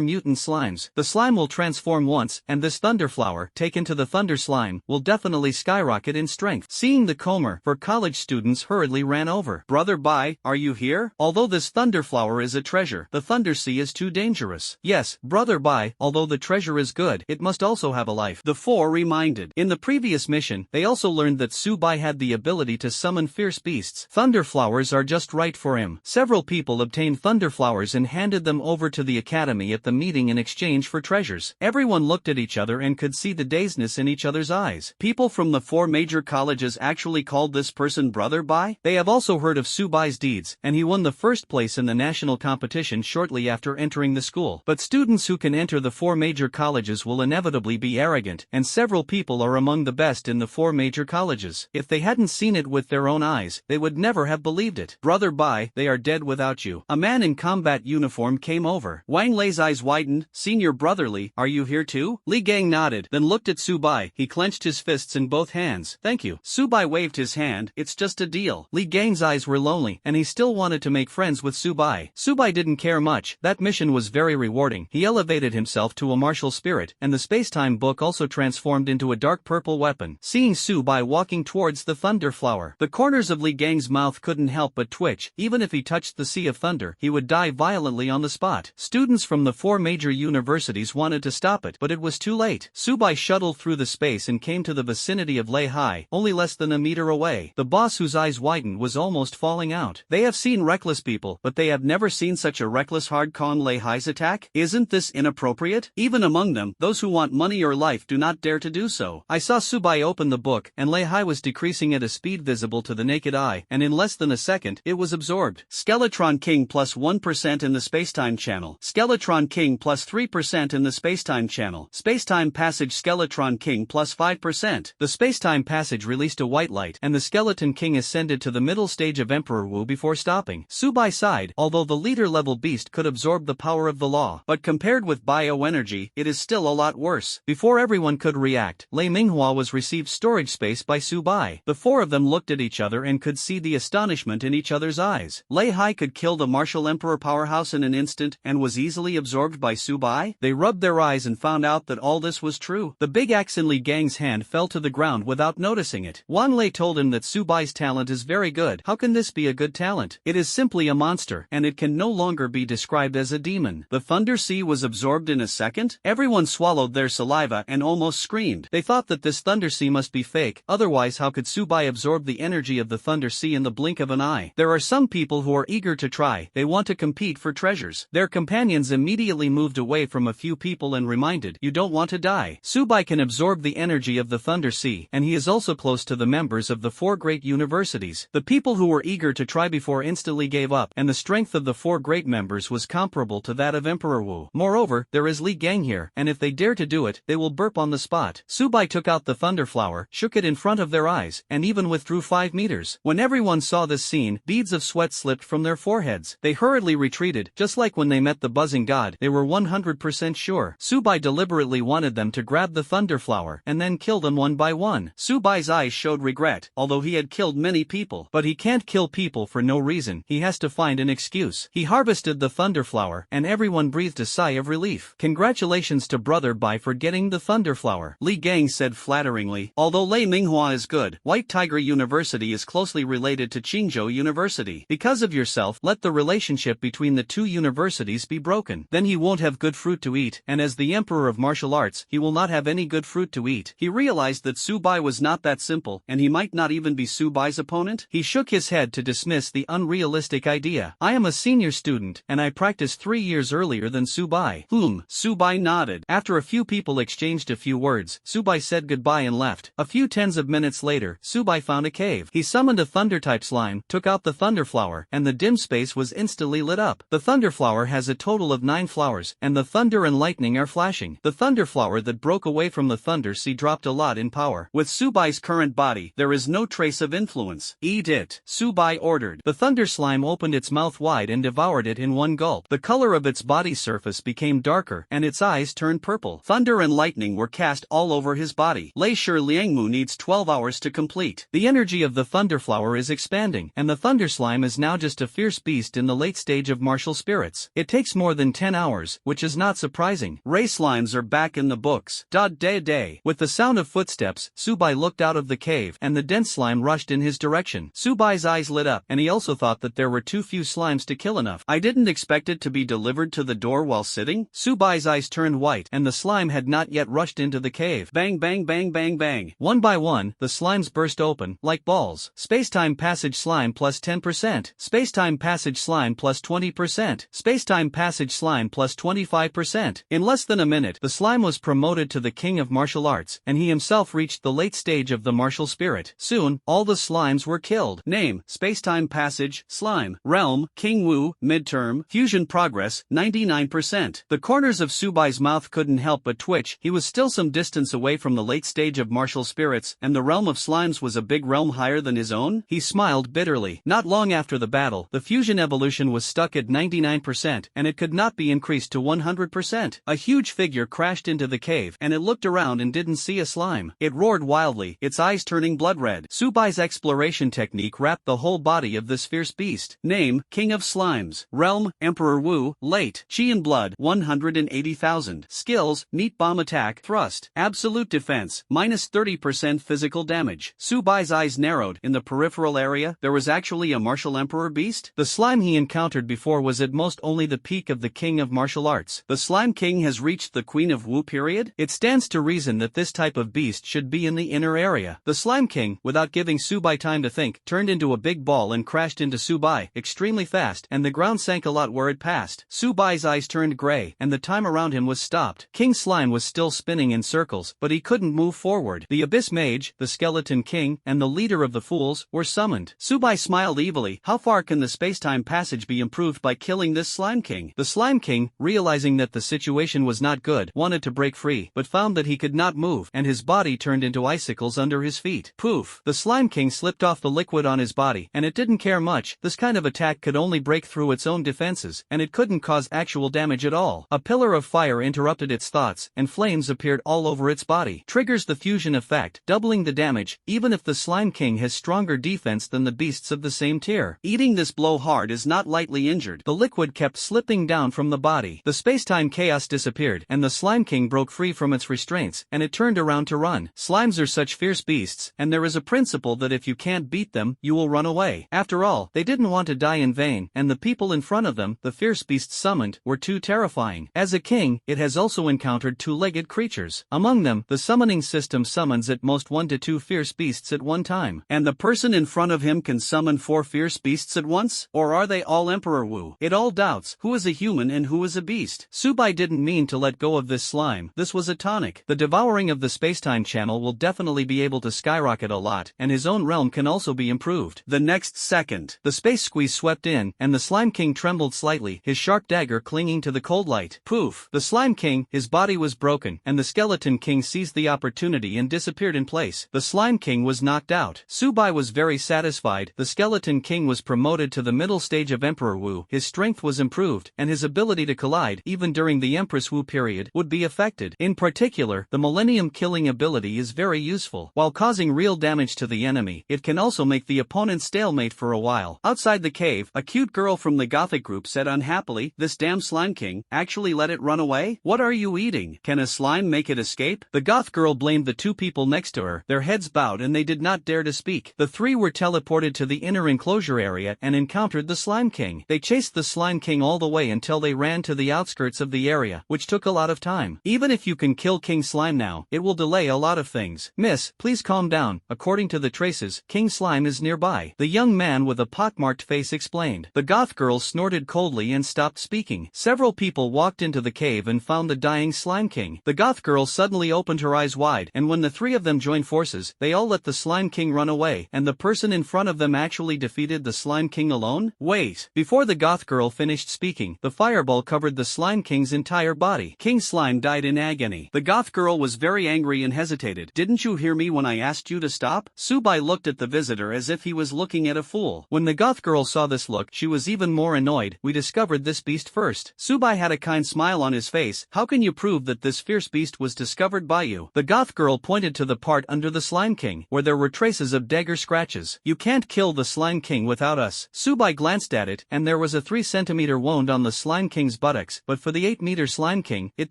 mutant slimes. The slime will transform once, and this thunder flower, taken to the thunder slime, will definitely skyrocket in strength. Seeing the comber for college students hurriedly ran over. Brother Bai, are you here? Although this thunder flower is a treasure, the thunder sea is too dangerous. Yes, Brother Bai, although the treasure is good, it must also have a life. The 4 reminded. In the previous mission, they also learned that Su Bai had the ability to summon fierce beasts. Thunder flowers are just right for him. Several people obtained thunder flowers and handed them over to the academy at the meeting in exchange for treasures. Everyone looked at each other and could see the dazedness in each other's eyes. People from the 4 major colleges actually called this person Brother Bai? They have also heard of Su Bai's deeds, and he won the first place in the national competition shortly after entering the school. But students who can enter the 4 major colleges will inevitably be arrogant, and several people are among the best in the 4 major colleges. If they hadn't seen it with their own eyes, they would never have believed it. Brother Bai, they are dead without you. A man in combat uniform came over. Wang Lei's eyes widened. Senior Brotherly, are you here too? Li Gang nodded, then looked at Su Bai. He clenched his fists in both hands. Thank you. Su Bai waved his hand. It's just a deal. Li Gang's eyes were lonely, and he still wanted to make friends with Su Bai. Su Bai didn't care much. That mission was very rewarding. He elevated himself to a martial spirit, and the space-time book also transformed into a dark purple weapon. Seeing Su Bai walking towards the thunder flower, the corners of Li Gang's mouth couldn't help but twitch. Even if he touched the sea of thunder, he would die violently on the spot. Students from the 4 major universities wanted to stop it, but it was too late. Su Bai shuttled through the space and came to the vicinity of Lei Hai, only less than a meter away. The boss, whose eyes widened, was almost falling out. They have seen reckless people, but they have never seen such a reckless hard-con Lei Hai's attack. Isn't this inappropriate? Even among them, those who want money or life do not dare to do so. I saw Su Bai open the book, and Lei Hai was decreasing at a speed visible to the naked eye, and in less than a second, it was absorbed. Skeletron King plus 1% in the Spacetime channel. Skeletron King plus 3% in the Spacetime channel. Spacetime Passage Skeletron King plus 5%. The Spacetime Passage released a white light, and the Skeleton King ascended to the middle stage of Emperor Wu before stopping. Su Bai sighed. Although the leader-level beast could absorb the power of the law, but compared with bioenergy, it is still a lot worse. Before everyone could react, Lei Minghua was received storage space by Su Bai. The 4 of them looked at each other and could see the astonishment in each other's eyes. Lei Hai could kill the martial emperor powerhouse in an instant and was easily absorbed by Su Bai? They rubbed their eyes and found out that all this was true. The big axe in Li Gang's hand fell to the ground without noticing it. Wang Lei told him that Su Bai's talent is very good. How can this be a good talent? It is simply a monster, and it can no longer be described as a demon. The Thunder Sea was absorbed in a second? Everyone swallowed their saliva and almost screamed. They thought that this Thunder Sea must be fake, otherwise how could Su Bai absorb the energy of the Thunder Sea in the blink of an eye? There are some people who are eager to try. They want to compete for treasures. Their companions immediately moved away from a few people and reminded, you don't want to die. Su Bai can absorb the energy of the Thunder Sea, and he is also close to the members of the 4 great universities. The people who were eager to try before instantly gave up, and the strength of the 4 great members was comparable to that of Emperor Wu. Moreover, there is Li Gang here, and if they dare to do it, they will burp on the spot. Su Bai took out the thunder flower, shook it in front of their eyes, and even withdrew 5 meters. When everyone saw this scene, beads of sweat slipped from their foreheads. They hurriedly retreated, just like when they met the buzzing god. They were 100% sure. Su Bai deliberately wanted them to grab the thunder flower and then kill them one by one. Su Bai's eyes showed regret, although he had killed many people. But he can't kill people for no reason. He has to find an excuse. He harvested the thunder flower, and everyone breathed a sigh of relief. Congratulations to Brother Bai for getting the thunder flower, Li Gang said flatteringly. Although Lei Minghua is good, White Tiger University is closely related to Qingzhou University. Because of yourself, let the relationship between the 2 universities be broken. Then he won't have good fruit to eat, and as the Emperor master of martial arts, he will not have any good fruit to eat. He realized that Subai was not that simple, and he might not even be Subai's opponent. He shook his head to dismiss the unrealistic idea. I am a senior student, and I practiced 3 years earlier than Subai. Subai nodded. After a few people exchanged a few words, Subai said goodbye and left. A few tens of minutes later, Subai found a cave. He summoned a thunder-type slime, took out the thunder flower, and the dim space was instantly lit up. The thunder flower has a total of 9 flowers, and the thunder and lightning are flashing. The thunder flower that broke away from the thunder sea dropped a lot in power. With Subai's current body, there is no trace of influence. Eat it, Subai ordered. The thunder slime opened its mouth wide and devoured it in one gulp. The color of its body surface became darker, and its eyes turned purple. Thunder and lightning were cast all over his body. Lei Shi Liangmu needs 12 hours to complete. The energy of the thunder flower is expanding, and the thunder slime is now just a fierce beast in the late stage of martial spirits. It takes more than 10 hours, which is not surprising. Ray slimes are back in the books. Day. With the sound of footsteps, Subai looked out of the cave, and the dense slime rushed in his direction. Subai's eyes lit up, and he also thought that there were too few slimes to kill enough. I didn't expect it to be delivered to the door while sitting. Subai's eyes turned white, and the slime had not yet rushed into the cave. Bang bang bang bang bang. One by one, the slimes burst open, like balls. Spacetime passage slime plus 10%. Spacetime passage slime plus 20%. Spacetime passage slime plus 25%. In less than a minute, the slime was promoted to the king of martial arts, and he himself reached the late stage of the martial spirit. Soon, all the slimes were killed. Name, Spacetime passage, slime. Realm, King Wu, midterm. Fusion progress, 99%. The corners of Subai's mouth couldn't help but twitch. He was still some distance away from the late stage of martial spirits, and the realm of slimes was a big realm higher than his own. He smiled bitterly. Not long after the battle, the fusion evolution was stuck at 99%, and it could not be increased to 100%. A huge figure crashed into the cave, and it looked around and didn't see a slime. It roared wildly, its eyes turning blood red. Subai's exploration technique wrapped the whole body of this fierce beast. Name, King of Slimes. Realm, Emperor Wu. Late, Chi and Blood, 180,000. Skills, Neat Bomb Attack, Thrust. Absolute Defense, minus 30% physical damage. Subai's eyes narrowed. In the peripheral area, there was actually a martial emperor beast? The slime he encountered before was at most only the peak of the king of martial arts. The slime king has reached the queen of Wu period? It stands to reason that this type of beast should be in the inner area. The slime king, without giving Subai time to think, turned into a big ball and crashed into Subai, extremely fast, and the ground sank a lot where it passed. Subai's eyes turned gray, and the time around him was stopped. King Slime was still spinning in circles, but he couldn't move forward. The Abyss Mage, the Skeleton King, and the leader of the fools were summoned. Subai smiled evilly. How far can the spacetime passage be improved by killing this Slime King? The Slime King, realizing that the situation was not good, wanted to break free, but found that he could not move, and his body turned into icicles under his feet. Poof! The Slime King slipped off the liquid on his body, and it didn't care much. This kind of attack could only break through its own defenses, and it couldn't cause actual damage at all. A pillar of fire interrupted its thoughts, and flames appeared all over its body. Triggers the fusion effect, doubling the damage, even if the Slime King has stronger defense than the beasts of the same tier. Eating this blow hard is not lightly injured. The liquid kept slipping down from the body. The spacetime chaos disappeared, and the Slime King broke free from its restraints, and it turned around to run. Slimes are such fierce beasts, and there is a principle that if you can't beat them, you will run away. After all, they didn't want to die in vain, and the people in front of them, the fierce beasts summoned, were too terrifying. As a king, it has also encountered two-legged creatures. Among them, the summoning system summons at most 1 to 2 fierce beasts at one time. And the person in front of him can summon 4 fierce beasts at once? Or are they all Emperor Wu? It all doubts who is a human and who is a beast. Subai didn't mean to let go of this slime. This was a tonic. The devouring of the spacetime channel will definitely be able to skyrocket a lot, and his own realm can also be improved. The next second, the space squeeze swept in, and the Slime King trembled slightly, his sharp dagger clinging to the cold light. Poof! The Slime King, his body was broken, and the Skeleton King seized the opportunity and disappeared in place. The Slime King was knocked out. Subai was very satisfied. The Skeleton King was promoted to the middle stage of Emperor Wu. His strength was improved, and his ability to collide, even during the Empress Wu period, would be affected. In particular, the Millennium Killing ability is very useful. While causing real damage to the enemy, it can also make the opponent stalemate for a while. Outside the cave, a cute girl from the Gothic group said unhappily, "This damn Slime King, actually let it run away? What are you eating? Can a slime make it escape?" The Goth girl blamed the 2 people next to her. Their heads bowed and they did not dare to speak. The 3 were teleported to the inner enclosure area and encountered the Slime King. They chased the Slime King all the way until they ran to the outskirts of the area, which took a lot of of time. Even if you can kill King Slime now, it will delay a lot of things. Miss, please calm down. According to the traces, King Slime is nearby. The young man with a pockmarked face explained. The goth girl snorted coldly and stopped speaking. Several people walked into the cave and found the dying Slime King. The goth girl suddenly opened her eyes wide, and when the three of them joined forces, they all let the Slime King run away, and the person in front of them actually defeated the Slime King alone? Wait. Before the goth girl finished speaking, the fireball covered the Slime King's entire body. King Slime died in agony. The goth girl was very angry and hesitated. Didn't you hear me when I asked you to stop? Subai looked at the visitor as if he was looking at a fool. When the goth girl saw this look, she was even more annoyed. We discovered this beast first. Subai had a kind smile on his face. How can you prove that this fierce beast was discovered by you? The goth girl pointed to the part under the Slime King, where there were traces of dagger scratches. You can't kill the Slime King without us. Subai glanced at it, and there was a 3-centimeter wound on the Slime King's buttocks, but for the 8-meter Slime King, it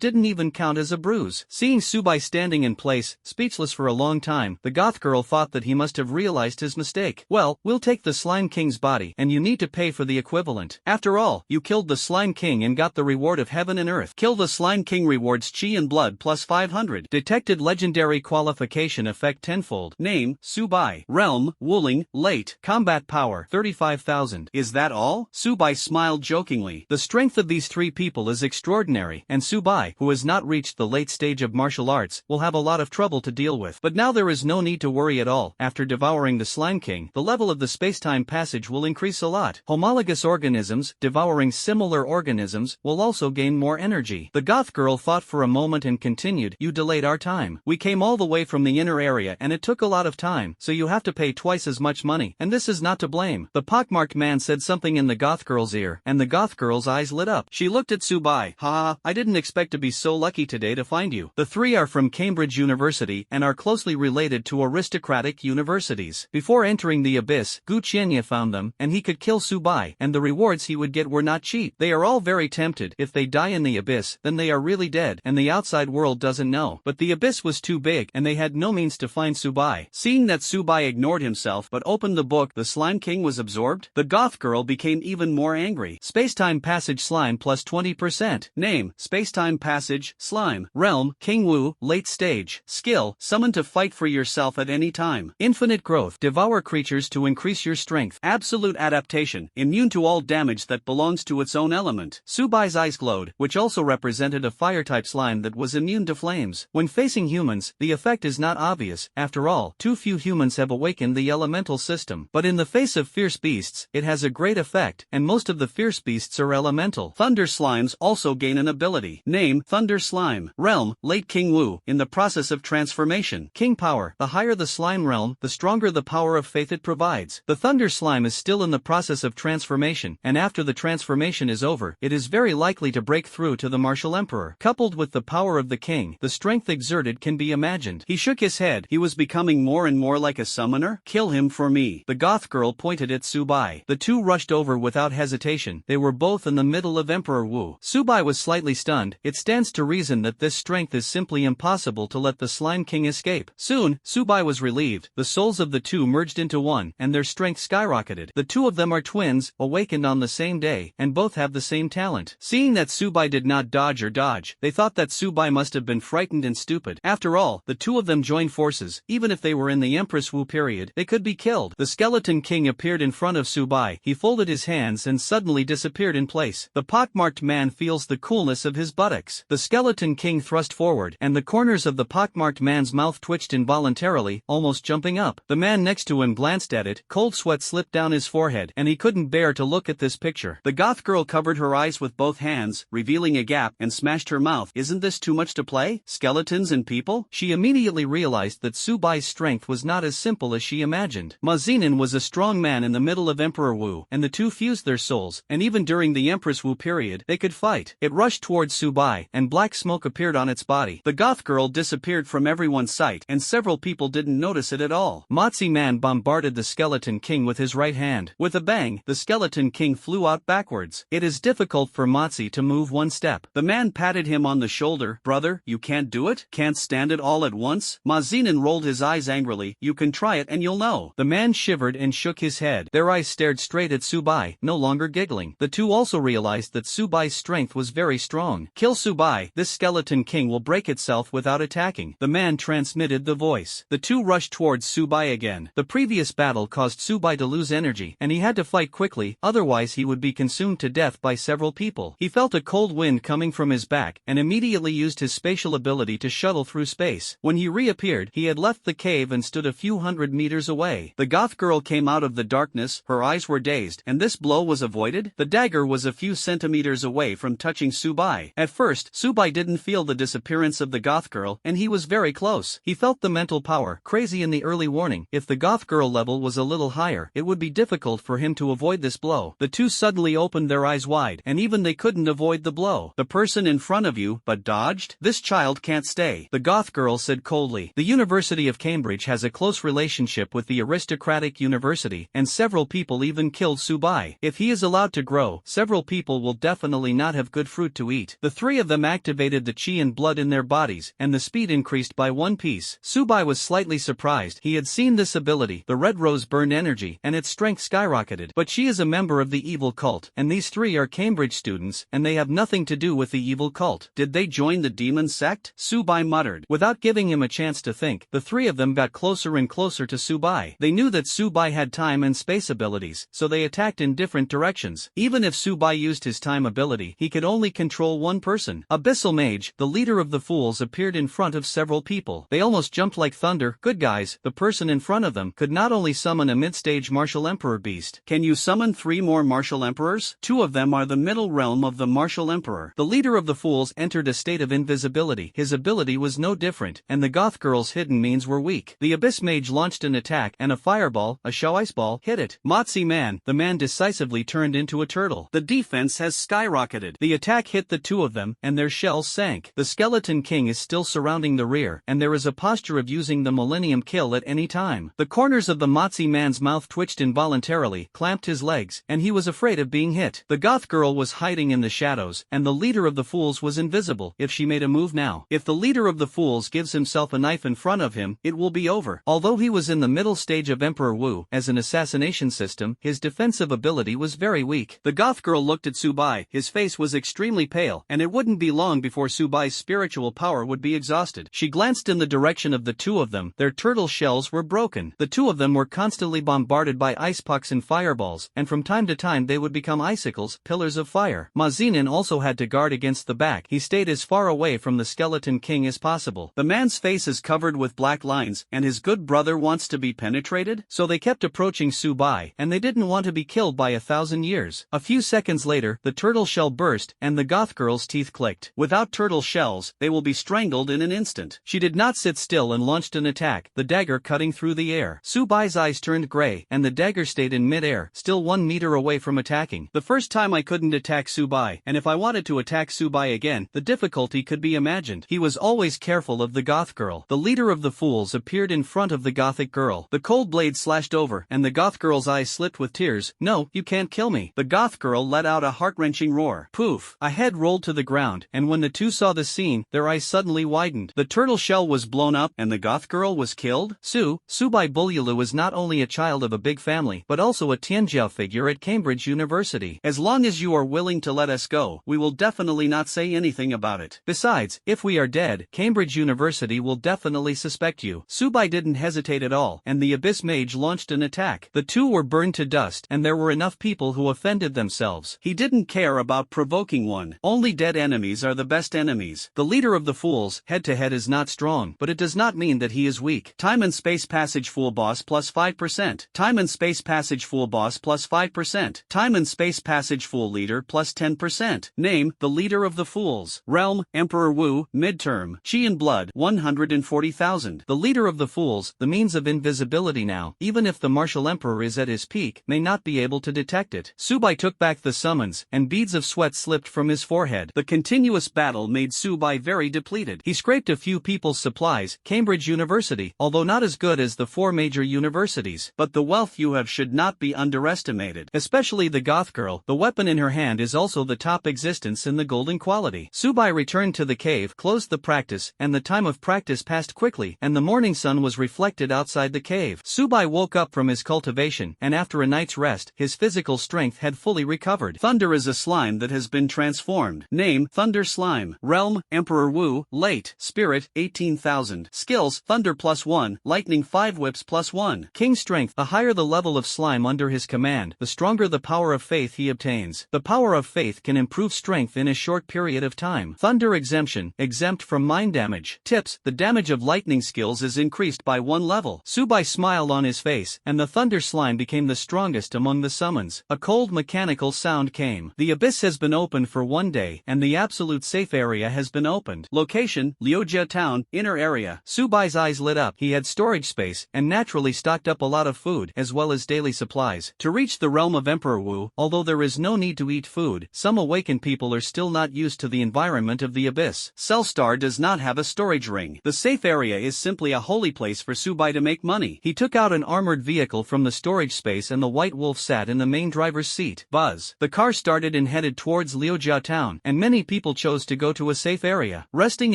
didn't even count as a bruise. Seeing Subai standing in place, speechless for a long time, the goth girl thought that he must have realized his mistake. Well, we'll take the Slime King's body, and you need to pay for the equivalent. After all, you killed the Slime King and got the reward of heaven and earth. Kill the Slime King rewards chi and blood plus 500. Detected legendary qualification effect tenfold. Name, Subai. Realm, Wuling, late. Combat power, 35,000. Is that all? Subai smiled jokingly. The strength of these three people is extraordinary, and Subai, who has not reached the late stage of martial arts, will have a lot of trouble to deal with. But now there is no need to worry at all. After devouring the Slime King, the level of the space-time passage will increase a lot. Homologous organisms, devouring similar organisms, will also gain more energy. The goth girl thought for a moment and continued, you delayed our time. We came all the way from the inner area and it took a lot of time, so you have to pay twice as much money, and this is not to blame. The pockmarked man said something in the goth girl's ear, and the goth girl's eyes lit up. She looked at Subai. Ha, I didn't expect to be so lucky today to find you. The three are from Cambridge University and are closely related to aristocratic universities. Before entering the abyss, Gu Qianye found them, and he could kill Subai, and the rewards he would get were not cheap. They are all very tempted. If they die in the abyss, then they are really dead, and the outside world doesn't know. But the abyss was too big, and they had no means to find Subai. Seeing that Subai ignored himself but opened the book, the Slime King was absorbed. The goth girl became even more angry. Spacetime passage slime plus 20%. Name, Spacetime passage, slime. Realm, King Wu, late stage. Skill, summon to fight for yourself at any time. Infinite growth, devour creatures to increase your strength. Absolute adaptation, immune to all damage that belongs to its own element. Subai's eyes glowed, which also represented a fire-type slime that was immune to flames. When facing humans, the effect is not obvious. After all, too few humans have awakened the elemental system. But in the face of fierce beasts, it has a great effect, and most of the fierce beasts are elemental. Thunder slimes also gain an ability. Name, Thunder Slime. Realm, late King Wu, in the process of transformation. King power, the higher the slime realm, the stronger the power of faith it provides. The Thunder Slime is still in the process of transformation, and after the transformation is over, it is very likely to break through to the martial emperor. Coupled with the power of the king, the strength exerted can be imagined. He shook his head. He was becoming more and more like a summoner. Kill him for me. The goth girl pointed at Subai. The two rushed over without hesitation. They were both in the middle of Emperor Wu. Subai was slightly stunned. It stands to reason that this strength is simply impossible to let the Slime King escape. Soon, Subai was relieved. The souls of the two merged into one, and their strength skyrocketed. The two of them are twins, awakened on the same day, and both have the same talent. Seeing that Subai did not dodge, they thought that Subai must have been frightened and stupid. After all, the two of them joined forces. Even if they were in the Empress Wu period, they could be killed. The Skeleton King appeared in front of Subai. He folded his hands and suddenly disappeared in place. The pockmarked man feels the coolness of his buttocks. The Skeleton King thrust forward, and the corners of the pockmarked man's mouth twitched involuntarily, almost jumping up. The man next to him glanced at it. Cold sweat slipped down his forehead, and he couldn't bear to look at this picture. The goth girl covered her eyes with both hands, revealing a gap, and smashed her mouth. Isn't this too much to play? Skeletons and people? She immediately realized that Subai's strength was not as simple as she imagined. Ma Zinan was a strong man in the middle of Emperor Wu, and the two fused their souls, and even during the Empress Wu period, they could fight. It rushed towards Subai, and black smoke appeared on its body. The goth girl disappeared from everyone's sight, and several people didn't notice it at all. Motzi Man bombarded the Skeleton King with his right hand. With a bang, the Skeleton King flew out backwards. It is difficult for Motzi to move one step. The man patted him on the shoulder. Brother, you can't do it? Can't stand it all at once? Ma Zinan rolled his eyes angrily. You can try it and you'll know. The man shivered and shook his head. Their eyes stared straight at Subai, no longer giggling. The two also realized that Subai's strength was very strong. Kill Subai. Subai, this skeleton king will break itself without attacking. The man transmitted the voice. The two rushed towards Subai again. The previous battle caused Subai to lose energy, and he had to fight quickly, otherwise he would be consumed to death by several people. He felt a cold wind coming from his back, and immediately used his spatial ability to shuttle through space. When he reappeared, he had left the cave and stood a few hundred meters away. The goth girl came out of the darkness, her eyes were dazed, and this blow was avoided? The dagger was a few centimeters away from touching Subai. At first, Subai didn't feel the disappearance of the goth girl, and he was very close. He felt the mental power, crazy in the early warning. If the goth girl level was a little higher, it would be difficult for him to avoid this blow. The two suddenly opened their eyes wide, and even they couldn't avoid the blow. The person in front of you, but dodged? This child can't stay, the goth girl said coldly. The University of Cambridge has a close relationship with the aristocratic university, and several people even killed Subai. If he is allowed to grow, several people will definitely not have good fruit to eat. The three of them activated the chi and blood in their bodies, and the speed increased by 1 piece. Subai was slightly surprised. He had seen this ability, the red rose burned energy, and its strength skyrocketed. But she is a member of the evil cult, and these three are Cambridge students, and they have nothing to do with the evil cult. Did they join the demon sect? Subai muttered. Without giving him a chance to think, the three of them got closer and closer to Subai. They knew that Subai had time and space abilities, so they attacked in different directions. Even if Subai used his time ability, he could only control one person. Abyssal Mage, the leader of the fools, appeared in front of several people. They almost jumped like thunder. Good guys, the person in front of them could not only summon a mid-stage martial emperor beast. Can you summon 3 more martial emperors? 2 of them are the middle realm of the martial emperor. The leader of the fools entered a state of invisibility. His ability was no different, and the goth girl's hidden means were weak. The Abyss Mage launched an attack, and a fireball, a show ice ball, hit it. Motzi Man, the man decisively turned into a turtle. The defense has skyrocketed. The attack hit the 2 of them, and their shells sank. The skeleton king is still surrounding the rear, and there is a posture of using the Millennium Kill at any time. The corners of the Motzi Man's mouth twitched involuntarily, clamped his legs, and he was afraid of being hit. The goth girl was hiding in the shadows, and the leader of the fools was invisible. If she made a move now, if the leader of the fools gives himself a knife in front of him, it will be over. Although he was in the middle stage of Emperor Wu, as an assassination system, his defensive ability was very weak. The goth girl looked at Subai. His face was extremely pale, and it wouldn't be long before Subai's spiritual power would be exhausted. She glanced in the direction of the 2 of them. Their turtle shells were broken. The 2 of them were constantly bombarded by ice pucks and fireballs, and from time to time they would become icicles, pillars of fire. Mazinin also had to guard against the back. He stayed as far away from the skeleton king as possible. The man's face is covered with black lines, and his good brother wants to be penetrated? So they kept approaching Subai, and they didn't want to be killed by 1,000 years. A few seconds later, the turtle shell burst, and the goth girl's teeth clicked. Without turtle shells, they will be strangled in an instant. She did not sit still and launched an attack, the dagger cutting through the air. Subai's eyes turned gray, and the dagger stayed in mid-air, still 1 meter away from attacking. The first time I couldn't attack Subai, and if I wanted to attack Subai again, the difficulty could be imagined. He was always careful of the goth girl. The leader of the fools appeared in front of the gothic girl. The cold blade slashed over, and the goth girl's eyes slipped with tears. No, you can't kill me. The goth girl let out a heart-wrenching roar. Poof! A head rolled to the ground, and when the 2 saw the scene, their eyes suddenly widened. The turtle shell was blown up, and the goth girl was killed? Subai Bulyulu is not only a child of a big family, but also a Tianjiao figure at Cambridge University. As long as you are willing to let us go, we will definitely not say anything about it. Besides, if we are dead, Cambridge University will definitely suspect you. Subai didn't hesitate at all, and the Abyss Mage launched an attack. The 2 were burned to dust, and there were enough people who offended themselves. He didn't care about provoking one. Only dead enemies are the best enemies. The leader of the fools, head-to-head, is not strong, but it does not mean that he is weak. Time and Space Passage Fool Boss plus 5%. Time and Space Passage Fool Boss plus 5%. Time and Space Passage Fool Leader plus 10%. Name, the leader of the fools. Realm, Emperor Wu. Midterm, Chi and Blood, 140,000. The leader of the fools, the means of invisibility now, even if the martial emperor is at his peak, may not be able to detect it. Subai took back the summons, and beads of sweat slipped from his forehead. The continuous battle made Subai very depleted. He scraped a few people's supplies. Cambridge University, although not as good as the 4 major universities, but the wealth you have should not be underestimated. Especially the goth girl. The weapon in her hand is also the top existence in the golden quality. Subai returned to the cave, closed the practice, and the time of practice passed quickly, and the morning sun was reflected outside the cave. Subai woke up from his cultivation, and after a night's rest, his physical strength had fully recovered. Thunder is a slime that has been transformed. Name, Thunder Slime. Realm, Emperor Wu. Late, Spirit, 18,000. Skills, Thunder +1, Lightning 5 Whips +1. King Strength. The higher the level of slime under his command, the stronger the power of faith he obtains. The power of faith can improve strength in a short period of time. Thunder Exemption, exempt from mind damage. Tips, the damage of lightning skills is increased by 1 level. Subai smiled on his face, and the Thunder Slime became the strongest among the summons. A cold mechanical sound came. The abyss has been opened for 1 day, and the absolute safe area has been opened. Location, Liujia Town, inner area. Subai's eyes lit up. He had storage space, and naturally stocked up a lot of food, as well as daily supplies. To reach the realm of Emperor Wu, although there is no need to eat food, some awakened people are still not used to the environment of the abyss. Cellstar does not have a storage ring. The safe area is simply a holy place for Subai to make money. He took out an armored vehicle from the storage space and the White Wolf sat in the main driver's seat. Buzz. The car started and headed towards Liujia Town, and many people chose to go to a safe area. Resting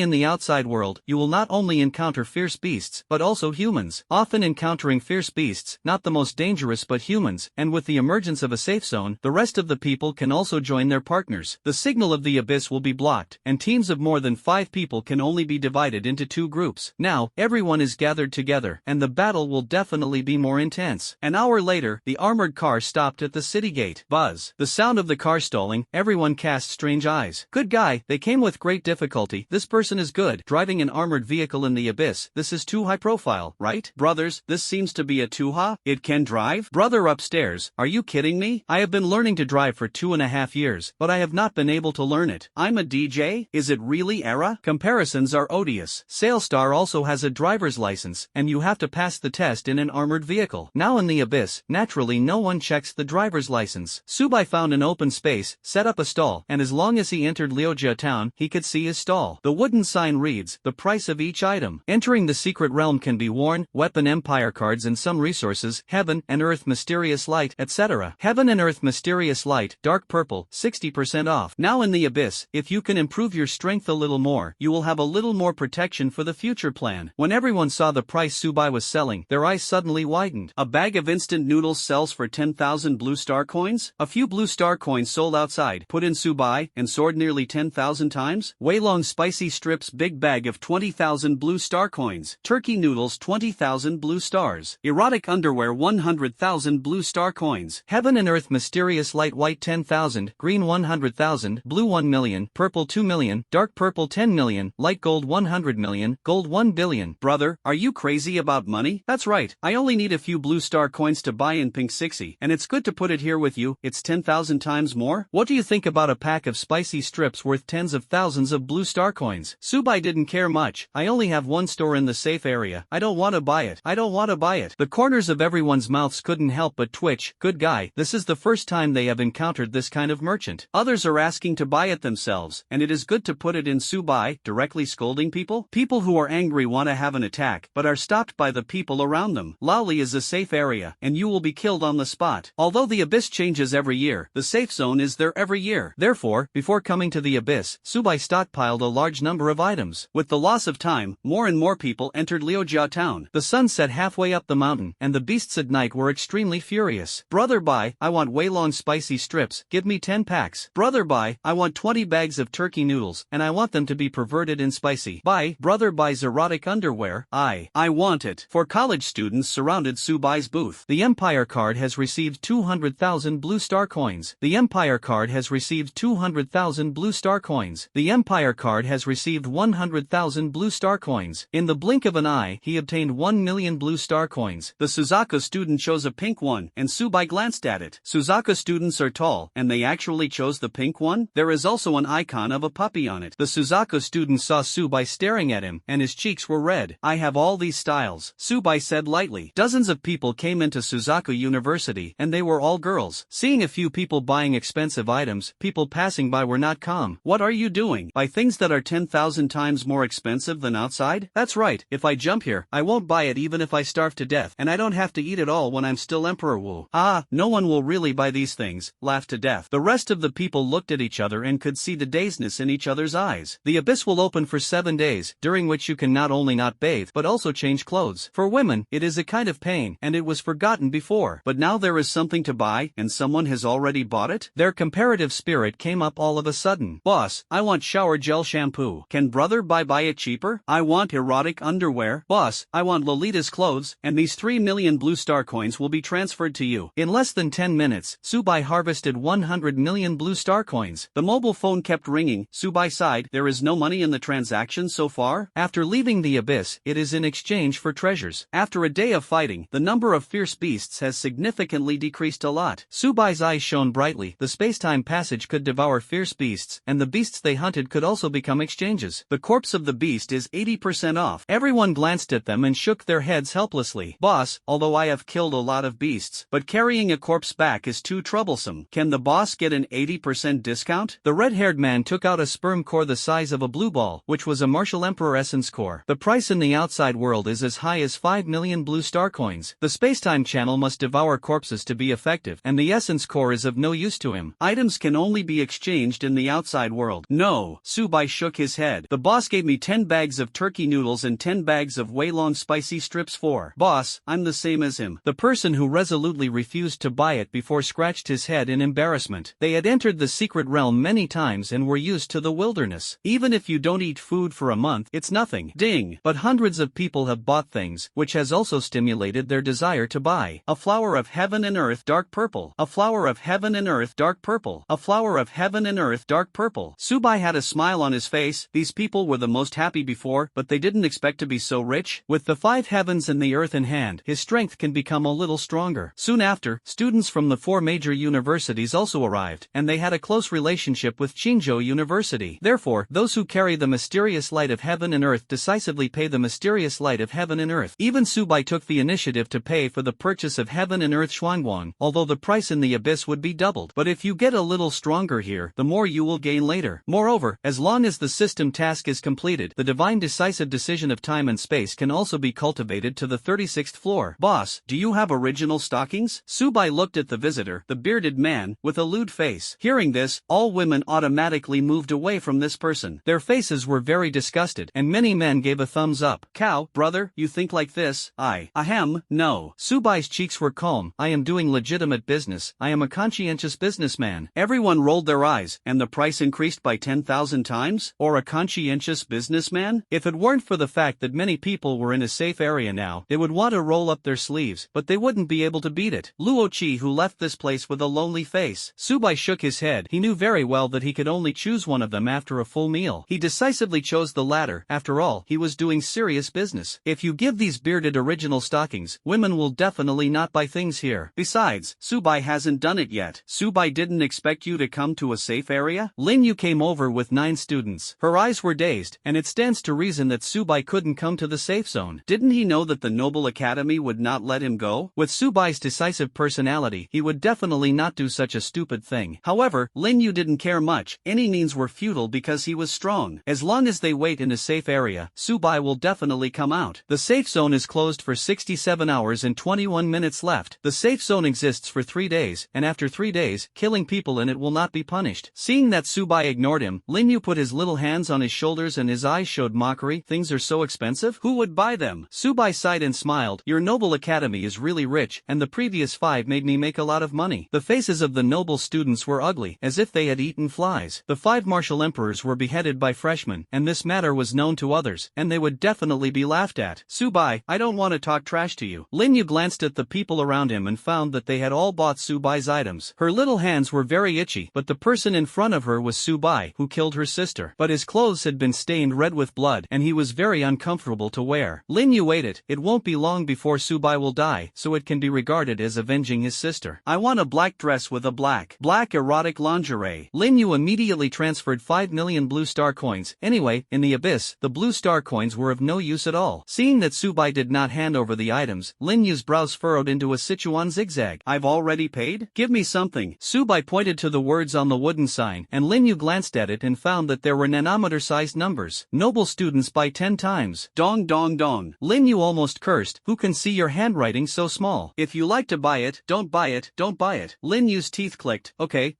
in the outside world, you will not only encounter fierce beasts, but also humans. Often encountering fierce beasts, not the most dangerous but humans, and with the emergence of a safe zone, the rest of the people can also join their partners. The signal of the abyss will be blocked, and teams of more than 5 people can only be divided into 2 groups. Now, everyone is gathered together, and the battle will definitely be more intense. An hour later, the armored car stopped at the city gate. Buzz. The sound of the car stalling, everyone cast strange eyes. Good guy, they came with great difficulty. This person is good. Driving an armored vehicle in the abyss, this is too high profile, right? Brothers, this seems to be a Tuha. It can drive? Brother upstairs, are you kidding me? I have been learning to drive for 2.5 years, but I have not been able to learn it. I'm a DJ? Is it really era? Comparisons are odious. Sailstar also has a driver's license, and you have to pass the test in an armored vehicle. Now in the abyss, naturally no one checks the driver's license. Subai found an open space, set up a stall, and as long as he entered Liujia Town, he could see his stall. The wooden sign reads, the price of each item. Entering the secret realm can be worn, weapon empire cards and some resources, heaven and earth mysterious light, etc. Heaven and earth mysterious light, dark purple, 60% off. Now in the abyss, if you can improve your strength a little more, you will have a little more protection for the future plan. When everyone saw the price Subai was selling, their eyes suddenly widened. A bag of instant noodles sells for 10,000 blue star coins? A few blue star coins sold outside, put in Subai, and soared nearly 10,000 times? Waylong spicy strips big bag of 20,000 blue star coins. Turkey noodles 20,000 blue stars. Erotic underwear 100,000 blue star coins. Heaven and earth mysterious light white 10,000, green 100,000, blue 1 million, purple 2 million, dark purple 10 million, light gold 100 million, gold 1 billion. Brother, are you crazy about money? That's right, I only need a few blue star coins to buy in Pink 60, and it's good to put it here with you, it's 10,000 times more? What do you think about a pack of spicy strips worth tens of thousands of blue star coins? Subai didn't care much. I only have one store in the safe area. I don't want to buy it. I don't want to buy it. The corners of everyone's mouths couldn't help but twitch. Good guy, this is the first time they have encountered this kind of merchant. Others are asking to buy it themselves, and it is good to put it in Subai, directly scolding people. People who are angry want to have an attack, but are stopped by the people around them. Lali is a safe area, and you will be killed on the spot. Although the abyss changes every year, the safe zone is there every year. Therefore, before coming to the abyss, Subai stockpiled a large number of items. With the loss of time, more and more people entered Liujia Town. The sun set halfway up the mountain, and the beasts at night were extremely furious. Brother buy, I want Waylong spicy strips, give me 10 packs. Brother buy, I want 20 bags of turkey noodles, and I want them to be perverted and spicy. Buy, brother buys erotic underwear, I want it. 4 college students surrounded Subai's booth. The Empire card has received 200,000 blue star coins. The Empire card has received 200,000 blue star coins. The Empire card has received 100,000 blue star coins. In the blink of an eye, he obtained 1 million blue star coins. The Suzaku student chose a pink one, and Subai glanced at it. Suzaku students are tall, and they actually chose the pink one? There is also an icon of a puppy on it. The Suzaku student saw Subai staring at him, and his cheeks were red. I have all these styles, Subai said lightly. Dozens of people came into Suzaku University, and they were all girls. Seeing a few people buying expensive items, people passing by were not calm. What are you doing? Buy things that are 10,000 times more expensive than outside? That's right, if I jump here, I won't buy it even if I starve to death, and I don't have to eat it all when I'm still Emperor Wu. Ah, no one will really buy these things, laughed to death. The rest of the people looked at each other and could see the dazedness in each other's eyes. The abyss will open for 7 days, during which you can not only not bathe, but also change clothes. For women, it is a kind of pain, and it was forgotten before. But now there is something to buy, and someone has already bought it? Their comparative spirit came up all of a sudden. button. Boss, I want shower gel shampoo. Can brother buy it cheaper? I want erotic underwear. Boss, I want Lolita's clothes, and these 3 million blue star coins will be transferred to you. In less than 10 minutes, Subai harvested 100 million blue star coins. The mobile phone kept ringing. Subai sighed, there is no money in the transaction so far? After leaving the abyss, it is in exchange for treasures. After a day of fighting, the number of fierce beasts has significantly decreased a lot. Subai's eyes shone brightly. The space-time passage could devour fierce beasts, and the beasts they hunted could also become exchanges. The corpse of the beast is 80% off. Everyone glanced at them and shook their heads helplessly. Boss, although I have killed a lot of beasts, but carrying a corpse back is too troublesome. Can the boss get an 80% discount? The red-haired man took out a sperm core the size of a blue ball, which was a Martial Emperor essence core. The price in the outside world is as high as 5 million blue star coins. The space-time channel must devour corpses to be effective, and the essence core is of no use to him. Items can only be exchanged in the outside world. No, Subai shook his head. The boss gave me 10 bags of turkey noodles and 10 bags of Weilong spicy strips for. Boss, I'm the same as him. The person who resolutely refused to buy it before scratched his head in embarrassment. They had entered the secret realm many times and were used to the wilderness. Even if you don't eat food for a month, it's nothing. Ding. But hundreds of people have bought things, which has also stimulated their desire to buy. A flower of heaven and earth dark purple. A flower of heaven and earth dark purple. A flower of heaven and earth dark purple. Subai had a smile on his face. These people were the most happy before, but they didn't expect to be so rich. With the 5 heavens and the earth in hand, his strength can become a little stronger. Soon after, students from the 4 major universities also arrived, and they had a close relationship with Qingzhou University. Therefore, those who carry the mysterious light of heaven and earth decisively pay the mysterious light of heaven and earth. Even Subai took the initiative to pay for the purchase of heaven and earth Xuanguang, although the price in the abyss would be doubled. But if you get a little stronger here, the more you will gain later. Moreover, as long as the system task is completed, the divine decisive decision of time and space can also be cultivated to the 36th floor. Boss, do you have original stockings? Subai looked at the visitor, the bearded man, with a lewd face. Hearing this, all women automatically moved away from this person. Their faces were very disgusted, and many men gave a thumbs up. Cow, brother, you think like this? Ahem, no. Subai's cheeks were calm. I am doing legitimate business. I am a conscientious businessman. Everyone rolled their eyes, and the price increased by 10,000 times? Or a conscientious businessman? If it weren't for the fact that many people were in a safe area now, they would want to roll up their sleeves, but they wouldn't be able to beat it. Luo Qi who left this place with a lonely face. Subai shook his head. He knew very well that he could only choose one of them after a full meal. He decisively chose the latter. After all, he was doing serious business. If you give these bearded original stockings, women will definitely not buy things here. Besides, Subai hasn't done it yet. Subai didn't expect you to come to a safe area? Lin Yu came over with 9 students. Her eyes were dazed, and it stands to reason that Subai couldn't come to the safe zone. Didn't he know that the Noble Academy would not let him go? With Subai's decisive personality, he would definitely not do such a stupid thing. However, Lin Yu didn't care much. Any means were futile because he was strong. As long as they wait in a safe area, Subai will definitely come out. The safe zone is closed for 67 hours and 21 minutes left. The safe zone exists for 3 days, and after 3 days, killing people in it will not be punished. Seeing that Subai ignored him, Lin Yu put his little hands on his shoulders and his eyes showed mockery. Things are so expensive? Who would buy them? Subai sighed and smiled. Your Noble Academy is really rich, and the previous 5 made me make a lot of money. The faces of the noble students were ugly, as if they had eaten flies. The 5 martial emperors were beheaded by freshmen, and this matter was known to others, and they would definitely be laughed at. Subai, I don't want to talk trash to you. Lin Yu glanced at the people around him and found that they had all bought Subai's items. Her little hands were very itchy, but the person in front of her was Subai, who killed her sister. But his clothes had been stained red with blood, and he was very uncomfortable to wear. Lin Yu waited. It won't be long before Subai will die, so it can be regarded as avenging his sister. I want a black dress with a black erotic lingerie. Lin Yu immediately transferred 5 million blue star coins. Anyway, in the abyss, the blue star coins were of no use at all. Seeing that Subai did not hand over the items, Lin Yu's brows furrowed into a Sichuan zigzag. I've already paid? Give me something. Subai pointed to the words on the wooden sign, and Lin Yu glanced at it and found that there were nanometer-sized numbers. Noble students buy 10 times. Dong dong dong. Lin Yu almost cursed. Who can see your handwriting so small? If you like to buy it, don't buy it, don't buy it. Lin Yu's teeth clicked. Okay,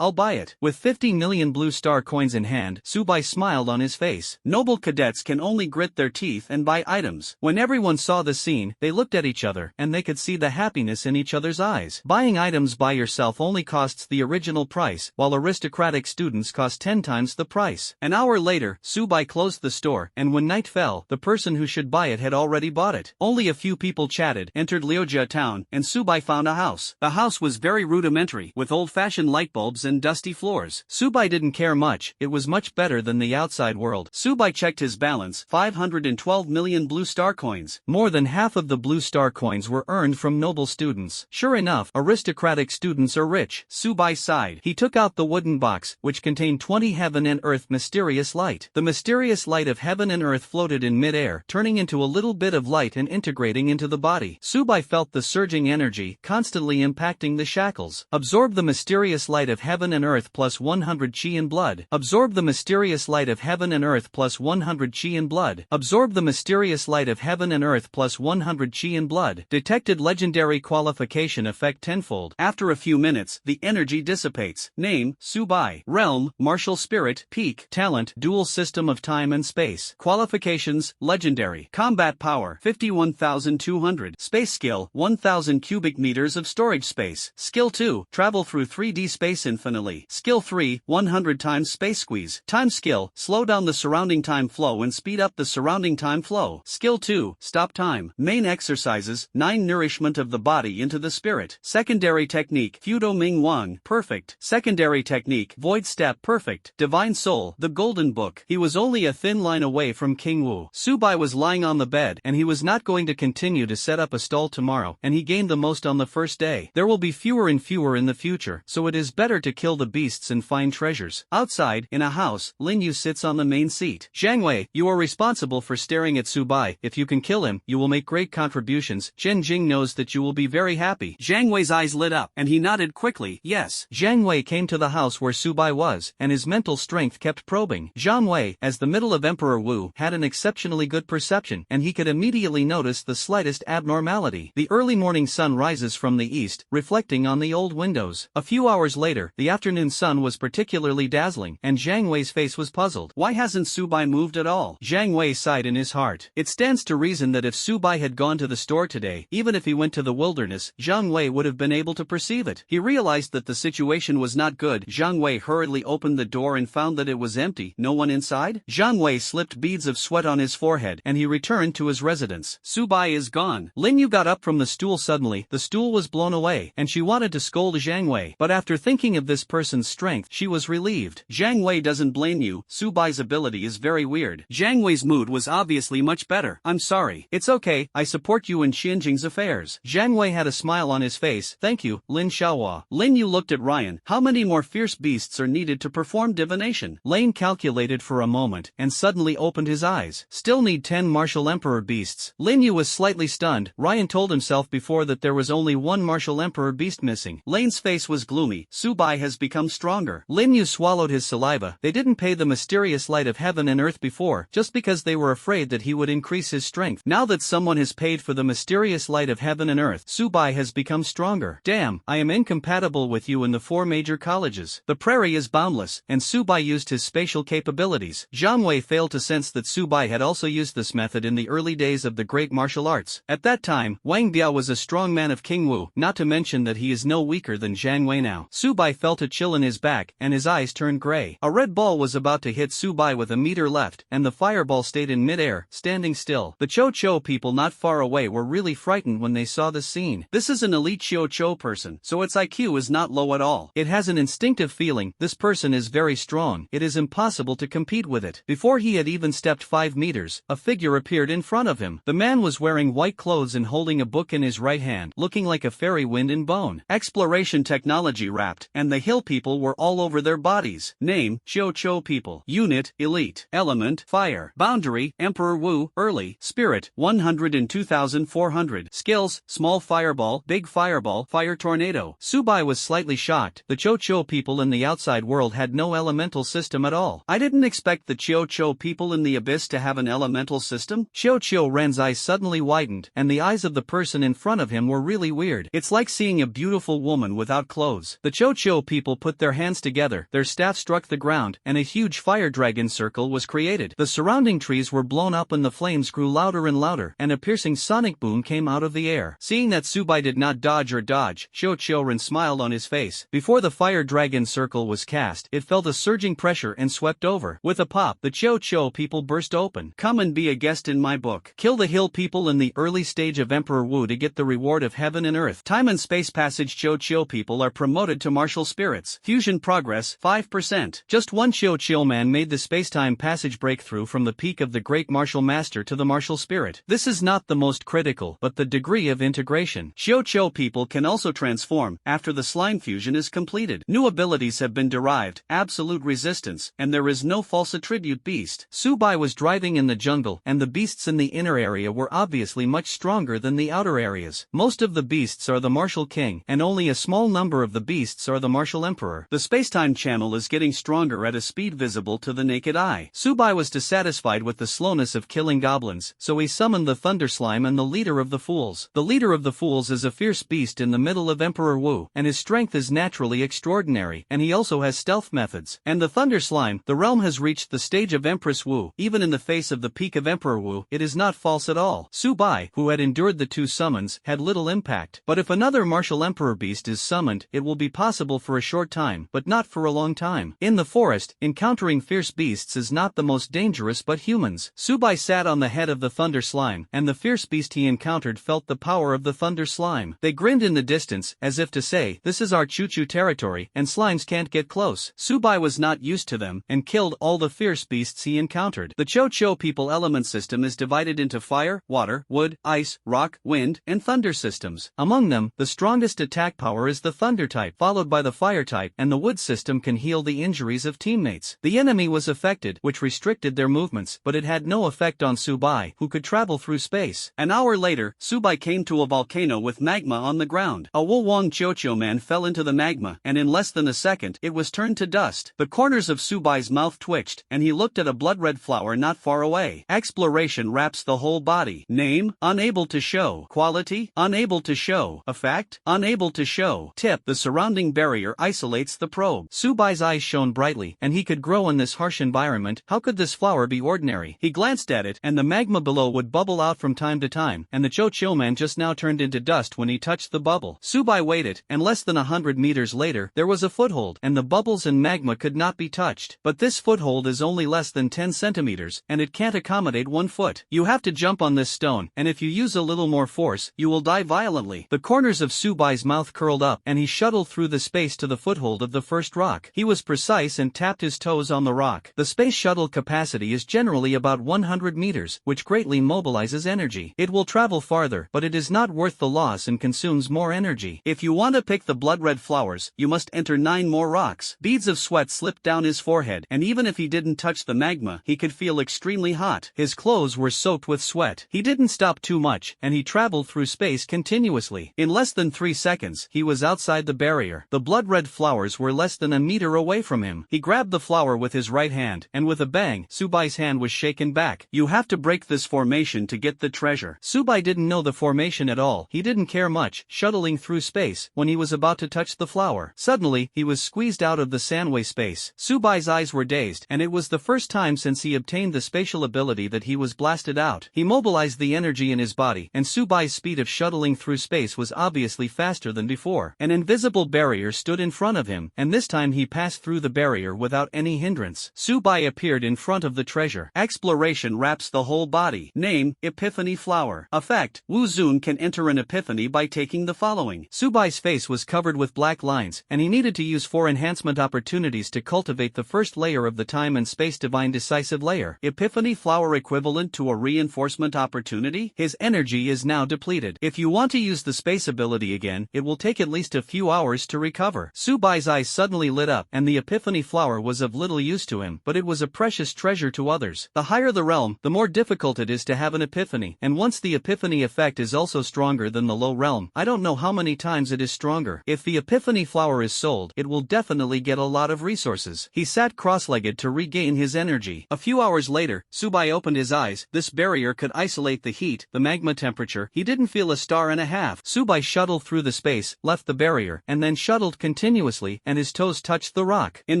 I'll buy it. With 50 million blue star coins in hand, Subai smiled on his face. Noble cadets can only grit their teeth and buy items. When everyone saw the scene, they looked at each other, and they could see the happiness in each other's eyes. Buying items by yourself only costs the original price, while aristocratic students students cost 10 times the price. An hour later, Subai closed the store, and when night fell, the person who should buy it had already bought it. Only a few people chatted, entered Liujia town, and Subai found a house. The house was very rudimentary, with old-fashioned light bulbs and dusty floors. Subai didn't care much, it was much better than the outside world. Subai checked his balance, 512 million blue star coins. More than half of the blue star coins were earned from noble students. Sure enough, aristocratic students are rich. Subai sighed. He took out the wooden box, which contained 20 heaven and earth mysterious light. The mysterious light of heaven and earth floated in mid-air, turning into a little bit of light and integrating into the body. Subai felt the surging energy, constantly impacting the shackles. Absorb the mysterious light of heaven and earth plus 100 chi in blood. Absorb the mysterious light of heaven and earth plus 100 chi in blood. Absorb the mysterious light of heaven and earth plus 100 chi in blood. Detected legendary qualification effect tenfold. After a few minutes, the energy dissipates. Name, Subai. Realm, martial spirit. Peak, talent, dual system of time and space. Qualifications, legendary. Combat power, 51,200. Space skill, 1,000 cubic meters of storage space. Skill 2, travel through 3D space infinitely. Skill 3, 100 times space squeeze. Time skill, slow down the surrounding time flow and speed up the surrounding time flow. Skill 2, stop time. Main exercises, 9 nourishment of the body into the spirit. Secondary technique, Fudo Ming Wang, perfect. Secondary technique, Void Step, perfect. Divine Soul, the Golden Book. He was only a thin line away from King Wu. Subai was lying on the bed, and he was not going to continue to set up a stall tomorrow, and he gained the most on the first day. There will be fewer and fewer in the future, so it is better to kill the beasts and find treasures. Outside, in a house, Lin Yu sits on the main seat. Zhang Wei, you are responsible for staring at Subai. If you can kill him, you will make great contributions. Zhen Jing knows that you will be very happy. Zhang Wei's eyes lit up, and he nodded quickly, yes. Zhang Wei came to the house where Subai was, and his mental strength kept probing. Zhang Wei, as the middle of Emperor Wu, had an exceptionally good perception, and he could immediately notice the slightest abnormality. The early morning sun rises from the east, reflecting on the old windows. A few hours later, the afternoon sun was particularly dazzling, and Zhang Wei's face was puzzled. Why hasn't Subai moved at all? Zhang Wei sighed in his heart. It stands to reason that if Subai had gone to the store today, even if he went to the wilderness, Zhang Wei would have been able to perceive it. He realized that the situation was not good. Zhang Wei hurriedly opened the door and found that it was empty. No one inside? Zhang Wei slipped beads of sweat on his forehead, and he returned to his residence. Subai is gone. Lin Yu got up from the stool suddenly. The stool was blown away, and she wanted to scold Zhang Wei, but after thinking of this person's strength, she was relieved. Zhang Wei doesn't blame you. Subai's ability is very weird. Zhang Wei's mood was obviously much better. I'm sorry. It's okay, I support you in Xianjing's affairs. Zhang Wei had a smile on his face. Thank you, Lin Xiaohua. Lin Yu looked at Ryan. How many more fierce beasts are needed to perform divination? Lane calculated for a moment, and suddenly opened his eyes. Still need 10 martial emperor beasts. Lin Yu was slightly stunned. Ryan told himself before that there was only one martial emperor beast missing. Lane's face was gloomy. Subai has become stronger. Lin Yu swallowed his saliva. They didn't pay the mysterious light of heaven and earth before, just because they were afraid that he would increase his strength. Now that someone has paid for the mysterious light of heaven and earth, Subai has become stronger. Damn, I am incompatible with you in the 4 major colleges. The prairie is boundless, and Subai used his spatial capabilities. Zhang Wei failed to sense that Subai had also used this method in the early days of the great martial arts. At that time, Wang Biao was a strong man of King Wu, not to mention that he is no weaker than Zhang Wei now. Subai felt a chill in his back, and his eyes turned gray. A red ball was about to hit Subai with a meter left, and the fireball stayed in midair, standing still. The Cho people not far away were really frightened when they saw the scene. This is an elite Cho person, so its IQ is not low at all. It has an instinctive feeling, this person is very strong, it is impossible to compete with it. Before he had even stepped 5 meters, a figure appeared in front of him. The man was wearing white clothes and holding a book in his right hand, looking like a fairy wind in bone. Exploration technology wrapped, and the hill people were all over their bodies. Name, Cho people. Unit, elite. Element, fire. Boundary, Emperor Wu. Early, spirit, 102,400. Skills, small fireball, big fireball, fire tornado. Subai was slightly shocked. The Cho people in the outside world had no elemental system at all. I didn't expect the Cho people in the abyss to have an elemental system. Cho Ren's eyes suddenly widened, and the eyes of the person in front of him were really weird. It's like seeing a beautiful woman without clothes. The Cho people put their hands together, their staff struck the ground, and a huge fire dragon circle was created. The surrounding trees were blown up and the flames grew louder and louder, and a piercing sonic boom came out of the air. Seeing that Subai did not dodge, Cho Ren smiled on his face. Before the fire dragon circle was cast, it felt a surging pressure and swept over. With a pop, the Cho people burst open. Come and be a guest in my book. Kill the hill people in the early stage of Emperor Wu to get the reward of heaven and earth. Time and space passage Cho people are promoted to martial spirits. Fusion progress, 5%. Just one Cho man made the spacetime passage breakthrough from the peak of the great martial master to the martial spirit. This is not the most critical, but the degree of integration. Cho people can also transform after the slime fusion is completed. New abilities have been derived, absolute resistance, and there is no false attribute beast. Subai was driving in the jungle, and the beasts in the inner area were obviously much stronger than the outer areas. Most of the beasts are the martial king, and only a small number of the beasts are the martial emperor. The spacetime channel is getting stronger at a speed visible to the naked eye. Subai was dissatisfied with the slowness of killing goblins, so he summoned the Thunder Slime and the leader of the fools. The leader of the fools is a fierce beast in the middle of Emperor Wu, and his strength is naturally extraordinary, and he also has stealth methods. And the Thunder Slime, the realm has reached the stage of Empress Wu. Even in the face of the peak of Emperor Wu, it is not false at all. Subai, who had endured the two summons, had little impact. But if another martial emperor beast is summoned, it will be possible for a short time, but not for a long time. In the forest, encountering fierce beasts is not the most dangerous but humans. Subai sat on the head of the Thunder Slime, and the fierce beast he encountered felt the power of the Thunder Slime. They grinned in the distance, as if to say, this is our choo-choo territory, and slimes can't get close. Subai was not used to them, and killed all the fierce beasts he encountered. The Cho people element system is divided into fire, water, wood, ice, rock, wind, and thunder systems. Among them, the strongest attack power is the thunder type, followed by the fire type, and the wood system can heal the injuries of teammates. The enemy was affected, which restricted their movements, but it had no effect on Subai, who could travel through space. An hour later, Subai came to a volcano with magma on the ground. A Wulwang Cho man fell into the magma, and in less than a second, it was turned to dust. The corners of Subai's mouth twitched, and he looked at a blood-red flower not far away. Exploration wraps the whole body. Name, unable to show. Quality, unable to show. Effect, unable to show. Tip, the surrounding barrier isolates the probe. Subai's eyes shone brightly, and he could grow in this harsh environment. How could this flower be ordinary? He glanced at it, and the magma below would bubble out from time to time, and the Cho man just now turned into dust when he touched the bubble. Subai waited, and less than 100 meters later, there was a foothold, and the bubbles and magma could not be touched. But this foothold is only less than 10 centimeters, and it can't accommodate 1 foot. You have to jump on this stone, and if you use a little more force, you will die violently. The corners of Subai's mouth curled up, and he shuttled through the space to the foothold of the first rock. He was precise and tapped his toes on the rock. The space shuttle capacity is generally about 100 meters, which greatly mobilizes energy. It will travel farther, but it is not worth the loss and consumes more energy. If you want to pick the blood-red flowers, you must enter 9 more rocks. Beads of sweat slipped down his forehead, and even if he didn't touch the magma, he could feel extremely hot. His clothes were soaked with sweat. He didn't stop too much, and he traveled through space continuously. In less than 3 seconds, he was outside the barrier. The blood-red flowers were less than a meter away from him. He grabbed the flower with his right hand, and with a bang, Subai's hand was shaken back. You have to break this formation to get the treasure. Subai didn't know the formation at all. He didn't care much, shuttling through space, when he was about to touch the flower. Suddenly, he was squeezed out of the sandway space. Subai's eyes were dazed, and it was the first time since he obtained the spatial ability that he was blasted out. He mobilized the energy in his body, and Subai's speed of shuttling through space was obviously faster than before. An invisible barrier stood in front of him, and this time he passed through the barrier without any hindrance. Subai appeared in front of the treasure. Exploration wraps the whole body. Name, Epiphany Flower. Effect, Wu Zun can enter an epiphany by taking the following. Subai's face was covered with black lines, and he needed to use 4 enhancement opportunities to cultivate the first layer of the time and space divine decisive layer. Epiphany Flower equivalent to a reinforcement opportunity? His energy is now depleted. If you want to use the space ability again, it will take at least a few hours to recover. Subai's eyes suddenly lit up, and the Epiphany Flower was of little use to him, but it was a precious treasure to others. The higher the realm, the more difficult it is to have an epiphany, and once the epiphany effect is also stronger than the low realm, I don't know how many times it is stronger. If the Epiphany Flower is sold, it will definitely get a lot of resources. He sat cross-legged to regain his energy. A few hours later, Subai opened his eyes. This barrier could isolate the heat, the magma temperature. He didn't feel a star and a half. Subai shuttled through the space, left the barrier, and then shuttled continuously, and his toes touched the rock. In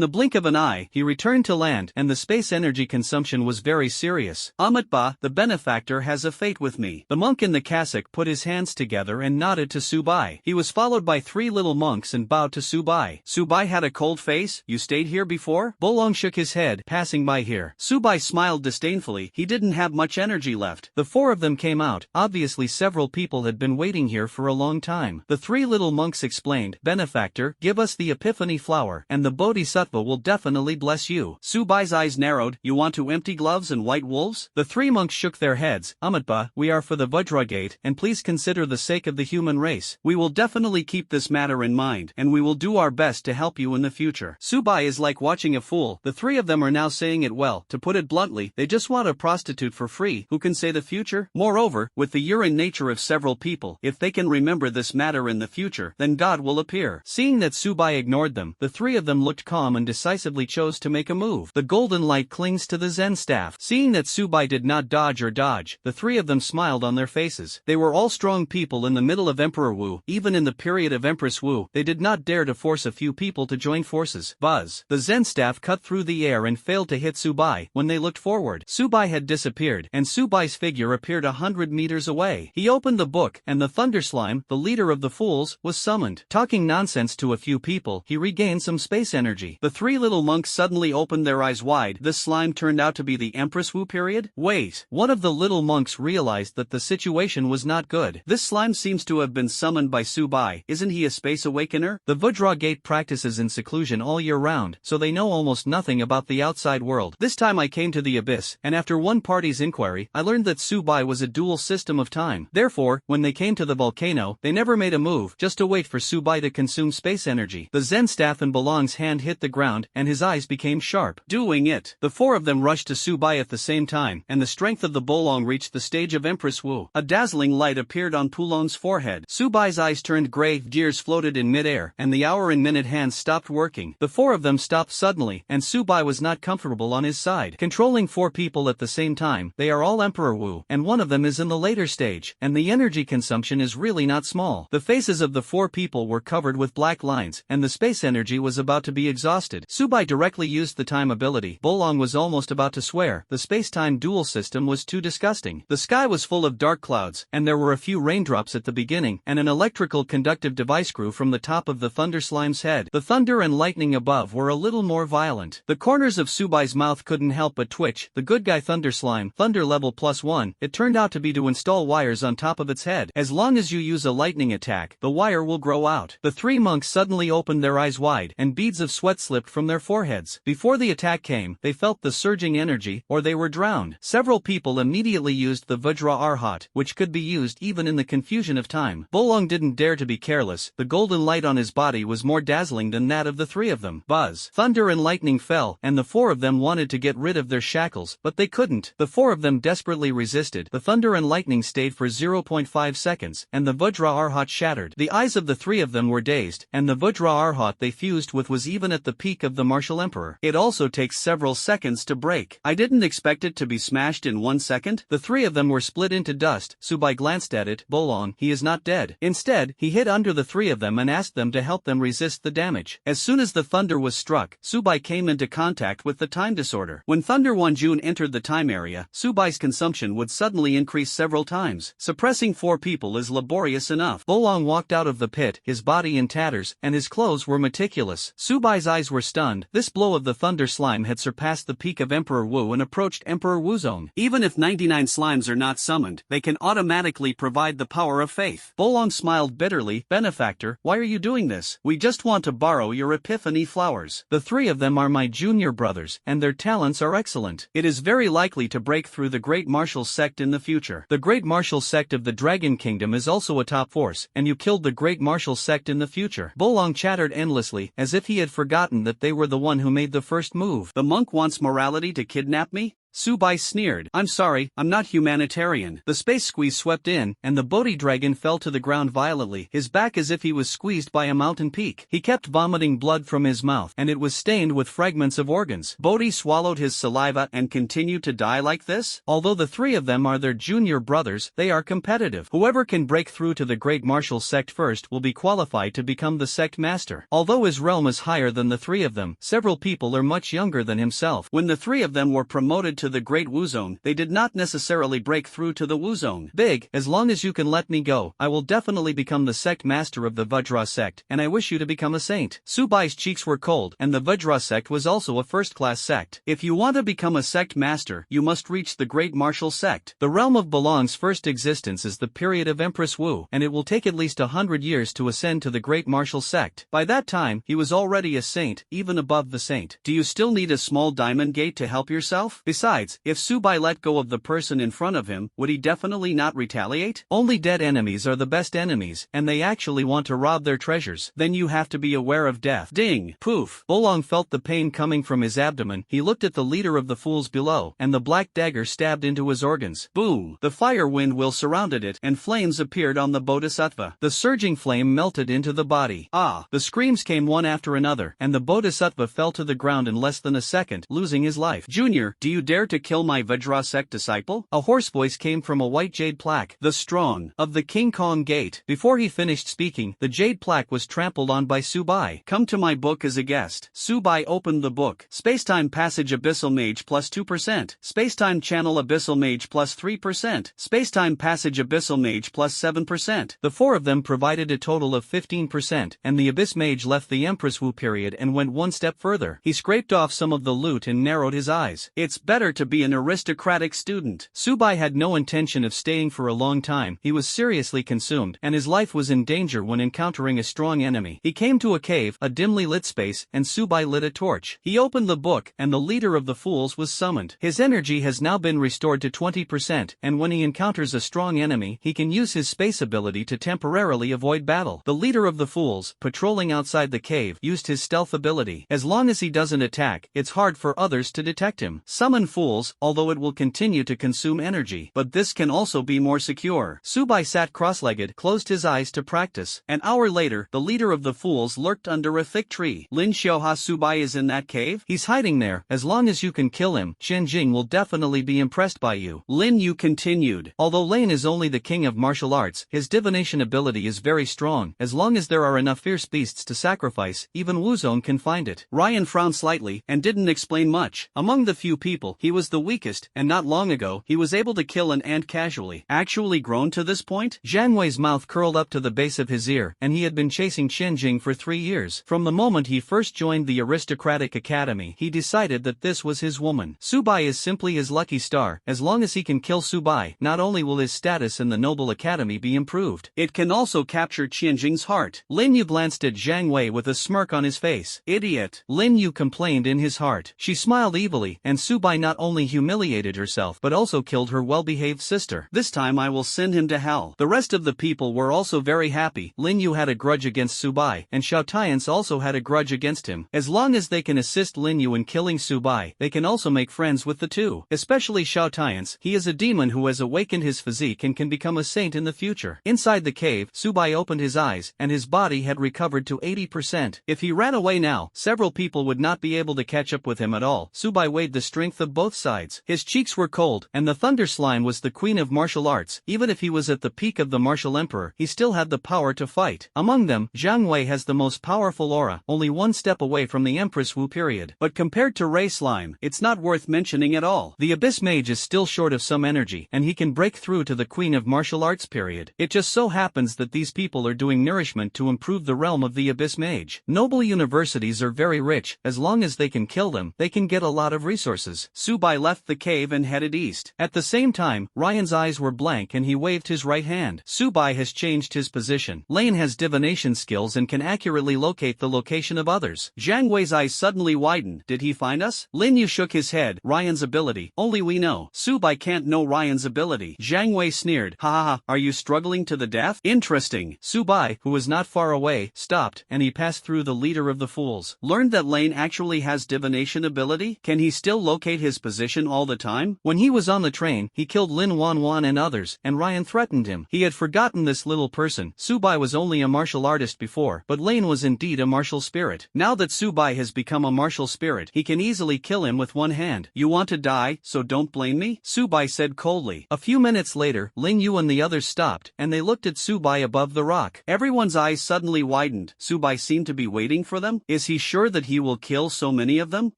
the blink of an eye, he returned to land, and the space energy consumption was very serious. Amitba, the benefactor, has a fate with me. The monk in the cassock put his hands together and nodded to Subai. He was followed by 3 little monks and bowed to Subai. Subai had a cold face, you stayed here before? Bolong shook his head, passing by here. Subai smiled disdainfully, he didn't have much energy left. The four of them came out, obviously several people had been waiting here for a long time. The three little monks explained, benefactor, give us the epiphany flower, and the bodhisattva will definitely bless you. Subai's eyes narrowed, you want to empty gloves and white wolves? The three monks shook their heads, Amatba, we are for the Vajragate, and please consider the sake of the human race. We will definitely keep this matter in mind, and we will do our best to help you in the future. Subai is like watching a fool. The three of them are now saying it well. To put it bluntly, they just want a prostitute for free. Who can say the future? Moreover, with the urine nature of several people, if they can remember this matter in the future, then God will appear. Seeing that Subai ignored them, the three of them looked calm and decisively chose to make a move. The golden light clings to the Zen staff. Seeing that Subai did not dodge, the three of them smiled on their faces. They were all strong people in the middle of Emperor Wu. Even in the period of Empress Wu, they did not dare to force a few people to join forces. Buzz. The Zen staff cut through the air and failed to hit Subai. When they looked forward, Subai had disappeared, and Subai's figure appeared 100 meters away. He opened the book, and the Thunder Slime, the leader of the fools, was summoned. Talking nonsense to a few people, he regained some space energy. The three little monks suddenly opened their eyes wide. This slime turned out to be the Empress Wu period? Wait. One of the little monks realized that the situation was not good. This slime seems to have been summoned by Subai. Isn't he a space awakener? The Vajragate practices in seclusion all year round, so they know almost nothing about the outside world. This time I came to the abyss, and after one party's inquiry, I learned that Subai was a dual system of time. Therefore, when they came to the volcano, they never made a move, just to wait for Subai to consume space energy. The Zen staff in Bolong's hand hit the ground, and his eyes became sharp. Doing it. The four of them rushed to Subai at the same time, and the strength of the Bolong reached the stage of Empress Wu. A dazzling light appeared on Pulong's forehead. Subai's eyes turned gray, gears floated in midair, and the hour and minute hands stopped working. The four of them stopped suddenly, and Subai was not comfortable on his side. Controlling four people at the same time, they are all Emperor Wu, and one of them is in the later stage, and the energy consumption is really not small. The faces of the four people were covered with black lines, and the space energy was about to be exhausted. Subai directly used the time ability. Bolong was almost about to swear. The space-time dual system was too disgusting. The sky was full of dark clouds, and there were a few raindrops at the beginning, and an electrical conductive device grew from the top of the Thunder Slime's head. The thunder and lightning above were a little more violent. The corners of Subai's mouth couldn't help but twitch. The good guy Thunder Slime, Thunder level +1, it turned out to be to install wires on top of its head. As long as you use a lightning attack, the wire will grow out. The three monks suddenly opened their eyes wide, and beads of sweat slipped from their foreheads. Before the attack came, they felt the surging energy, or they were drowned. Several people immediately used the Vajra Arhat, which could be used even in the confusion of time. Bolong didn't dare to be careless. The golden light on his body was more dazzling than that of the three of them. Buzz. Thunder and lightning fell, and the four of them wanted to get rid of their shackles, but they couldn't. The four of them desperately resisted. The thunder and lightning stayed for 0.5 seconds, and the Vajra Arhat shattered. The eyes of the three of them were dazed, and the Vajra Arhat they fused with was even at the peak of the martial emperor. It also takes several seconds to break. I didn't expect it to be smashed in 1 second. The three of them were split into dust. Subai glanced at it. Bolong, he is not dead. Instead, he hid under the three of them and asked them to help them resist the damage. As soon as the thunder was struck, Subai came into contact with the time disorder. When Thunder Wanjun entered the time area, Subai's consumption would suddenly increase several times. Suppressing four people is laborious enough. Bolong walked out of the pit, his body in tatters, and his clothes were meticulous. Subai's eyes were stunned. This blow of the Thunder Slime had surpassed the peak of Emperor Wu and approached Emperor Wu's own. Even if 99 slimes are not summoned, they can automatically provide the power of faith. Bolong smiled bitterly. Benefactor, why are you doing this? We just want to borrow your epiphany flowers. The three of them are my junior brothers, and their talents are excellent. It is very likely to break through the Great Martial Sect in the future. The Great Martial Sect of the Dragon Kingdom is also a top force, and you killed the Great Martial Sect in the future. Bolong chattered endlessly, as if he had forgotten that they were the one who made the first move. The monk wants morality to kidnap me? Subai sneered. I'm sorry, I'm not humanitarian. The space squeeze swept in, and the Bodhi dragon fell to the ground violently, his back as if he was squeezed by a mountain peak. He kept vomiting blood from his mouth, and it was stained with fragments of organs. Bodhi swallowed his saliva and continued to die like this? Although the three of them are their junior brothers, they are competitive. Whoever can break through to the Great Martial Sect first will be qualified to become the sect master. Although his realm is higher than the three of them, several people are much younger than himself. When the three of them were promoted to the Great Wu Zone, they did not necessarily break through to the Wu Zone. Big, as long as you can let me go, I will definitely become the sect master of the Vajra sect, and I wish you to become a saint. Subai's cheeks were cold, and the Vajra sect was also a first-class sect. If you want to become a sect master, you must reach the Great Martial Sect. The realm of Belong's first existence is the period of Empress Wu, and it will take at least 100 years to ascend to the Great Martial Sect. By that time, he was already a saint, even above the saint. Do you still need a small diamond gate to help yourself? Besides, if Subai let go of the person in front of him, would he definitely not retaliate? Only dead enemies are the best enemies, and they actually want to rob their treasures. Then you have to be aware of death. Ding! Poof! Bolong felt the pain coming from his abdomen. He looked at the leader of the fools below, and the black dagger stabbed into his organs. Boom! The fire wind will surrounded it, and flames appeared on the bodhisattva. The surging flame melted into the body. Ah! The screams came one after another, and the bodhisattva fell to the ground in less than a second, losing his life. Junior, do you dare to kill my Vajra sect disciple? A hoarse voice came from a white jade plaque, the strong, of the King Kong Gate. Before he finished speaking, the jade plaque was trampled on by Subai. Come to my book as a guest. Subai opened the book. Spacetime Passage Abyssal Mage plus 2%. Spacetime Channel Abyssal Mage plus 3%. Spacetime Passage Abyssal Mage plus 7%. The four of them provided a total of 15%, and the Abyss Mage left the Empress Wu period and went one step further. He scraped off some of the loot and narrowed his eyes. It's better to be an aristocratic student. Subai had no intention of staying for a long time. He was seriously consumed, and his life was in danger when encountering a strong enemy. He came to a cave, a dimly lit space, and Subai lit a torch. He opened the book, and the leader of the fools was summoned. His energy has now been restored to 20%, and when he encounters a strong enemy, he can use his space ability to temporarily avoid battle. The leader of the fools, patrolling outside the cave, used his stealth ability. As long as he doesn't attack, it's hard for others to detect him. Summon fools, although it will continue to consume energy, but this can also be more secure. Subai sat cross-legged, closed his eyes to practice. An hour later, the leader of the fools lurked under a thick tree. Lin Xiaoha Subai is in that cave? He's hiding there. As long as you can kill him, Qianjing will definitely be impressed by you. Lin Yu continued. Although Lane is only the king of martial arts, his divination ability is very strong. As long as there are enough fierce beasts to sacrifice, even Wuzong can find it. Ryan frowned slightly, and didn't explain much. Among the few people, he was the weakest, and not long ago, he was able to kill an ant casually. Actually grown to this point? Zhang Wei's mouth curled up to the base of his ear, and he had been chasing Qianjing for 3 years. From the moment he first joined the aristocratic academy, he decided that this was his woman. Subai is simply his lucky star. As long as he can kill Subai, not only will his status in the noble academy be improved, it can also capture Qianjing's heart. Lin Yu glanced at Zhang Wei with a smirk on his face. Idiot! Lin Yu complained in his heart. She smiled evilly, and Subai not only humiliated herself but also killed her well-behaved sister. This time I will send him to hell. The rest of the people were also very happy. Lin Yu had a grudge against Subai, and Xiao Tians also had a grudge against him. As long as they can assist Lin Yu in killing Subai, they can also make friends with the two. Especially Xiao Tians. He is a demon who has awakened his physique and can become a saint in the future. Inside the cave, Subai opened his eyes, and his body had recovered to 80%. If he ran away now, several people would not be able to catch up with him at all. Subai weighed the strength of both sides. His cheeks were cold, and the Thunder Slime was the queen of martial arts. Even if he was at the peak of the martial emperor, he still had the power to fight. Among them, Zhang Wei has the most powerful aura, only one step away from the Empress Wu period. But compared to Ray Slime, it's not worth mentioning at all. The Abyss Mage is still short of some energy, and he can break through to the queen of martial arts period. It just so happens that these people are doing nourishment to improve the realm of the Abyss Mage. Noble universities are very rich. As long as they can kill them, they can get a lot of resources. Subai left the cave and headed east. At the same time, Ryan's eyes were blank and he waved his right hand. Subai has changed his position. Lane has divination skills and can accurately locate the location of others. Zhang Wei's eyes suddenly widened. Did he find us? Lin Yu shook his head. Ryan's ability. Only we know. Subai can't know Ryan's ability. Zhang Wei sneered. Ha ha ha, are you struggling to the death? Interesting. Subai, who was not far away, stopped, and he passed through the leader of the fools. Learned that Lane actually has divination ability? Can he still locate his position all the time? When he was on the train, he killed Lin Wanwan and others, and Ryan threatened him. He had forgotten this little person. Subai was only a martial artist before, but Lane was indeed a martial spirit. Now that Subai has become a martial spirit, he can easily kill him with one hand. You want to die, so don't blame me? Subai said coldly. A few minutes later, Lin Yu and the others stopped, and they looked at Subai above the rock. Everyone's eyes suddenly widened. Subai seemed to be waiting for them. Is he sure that he will kill so many of them?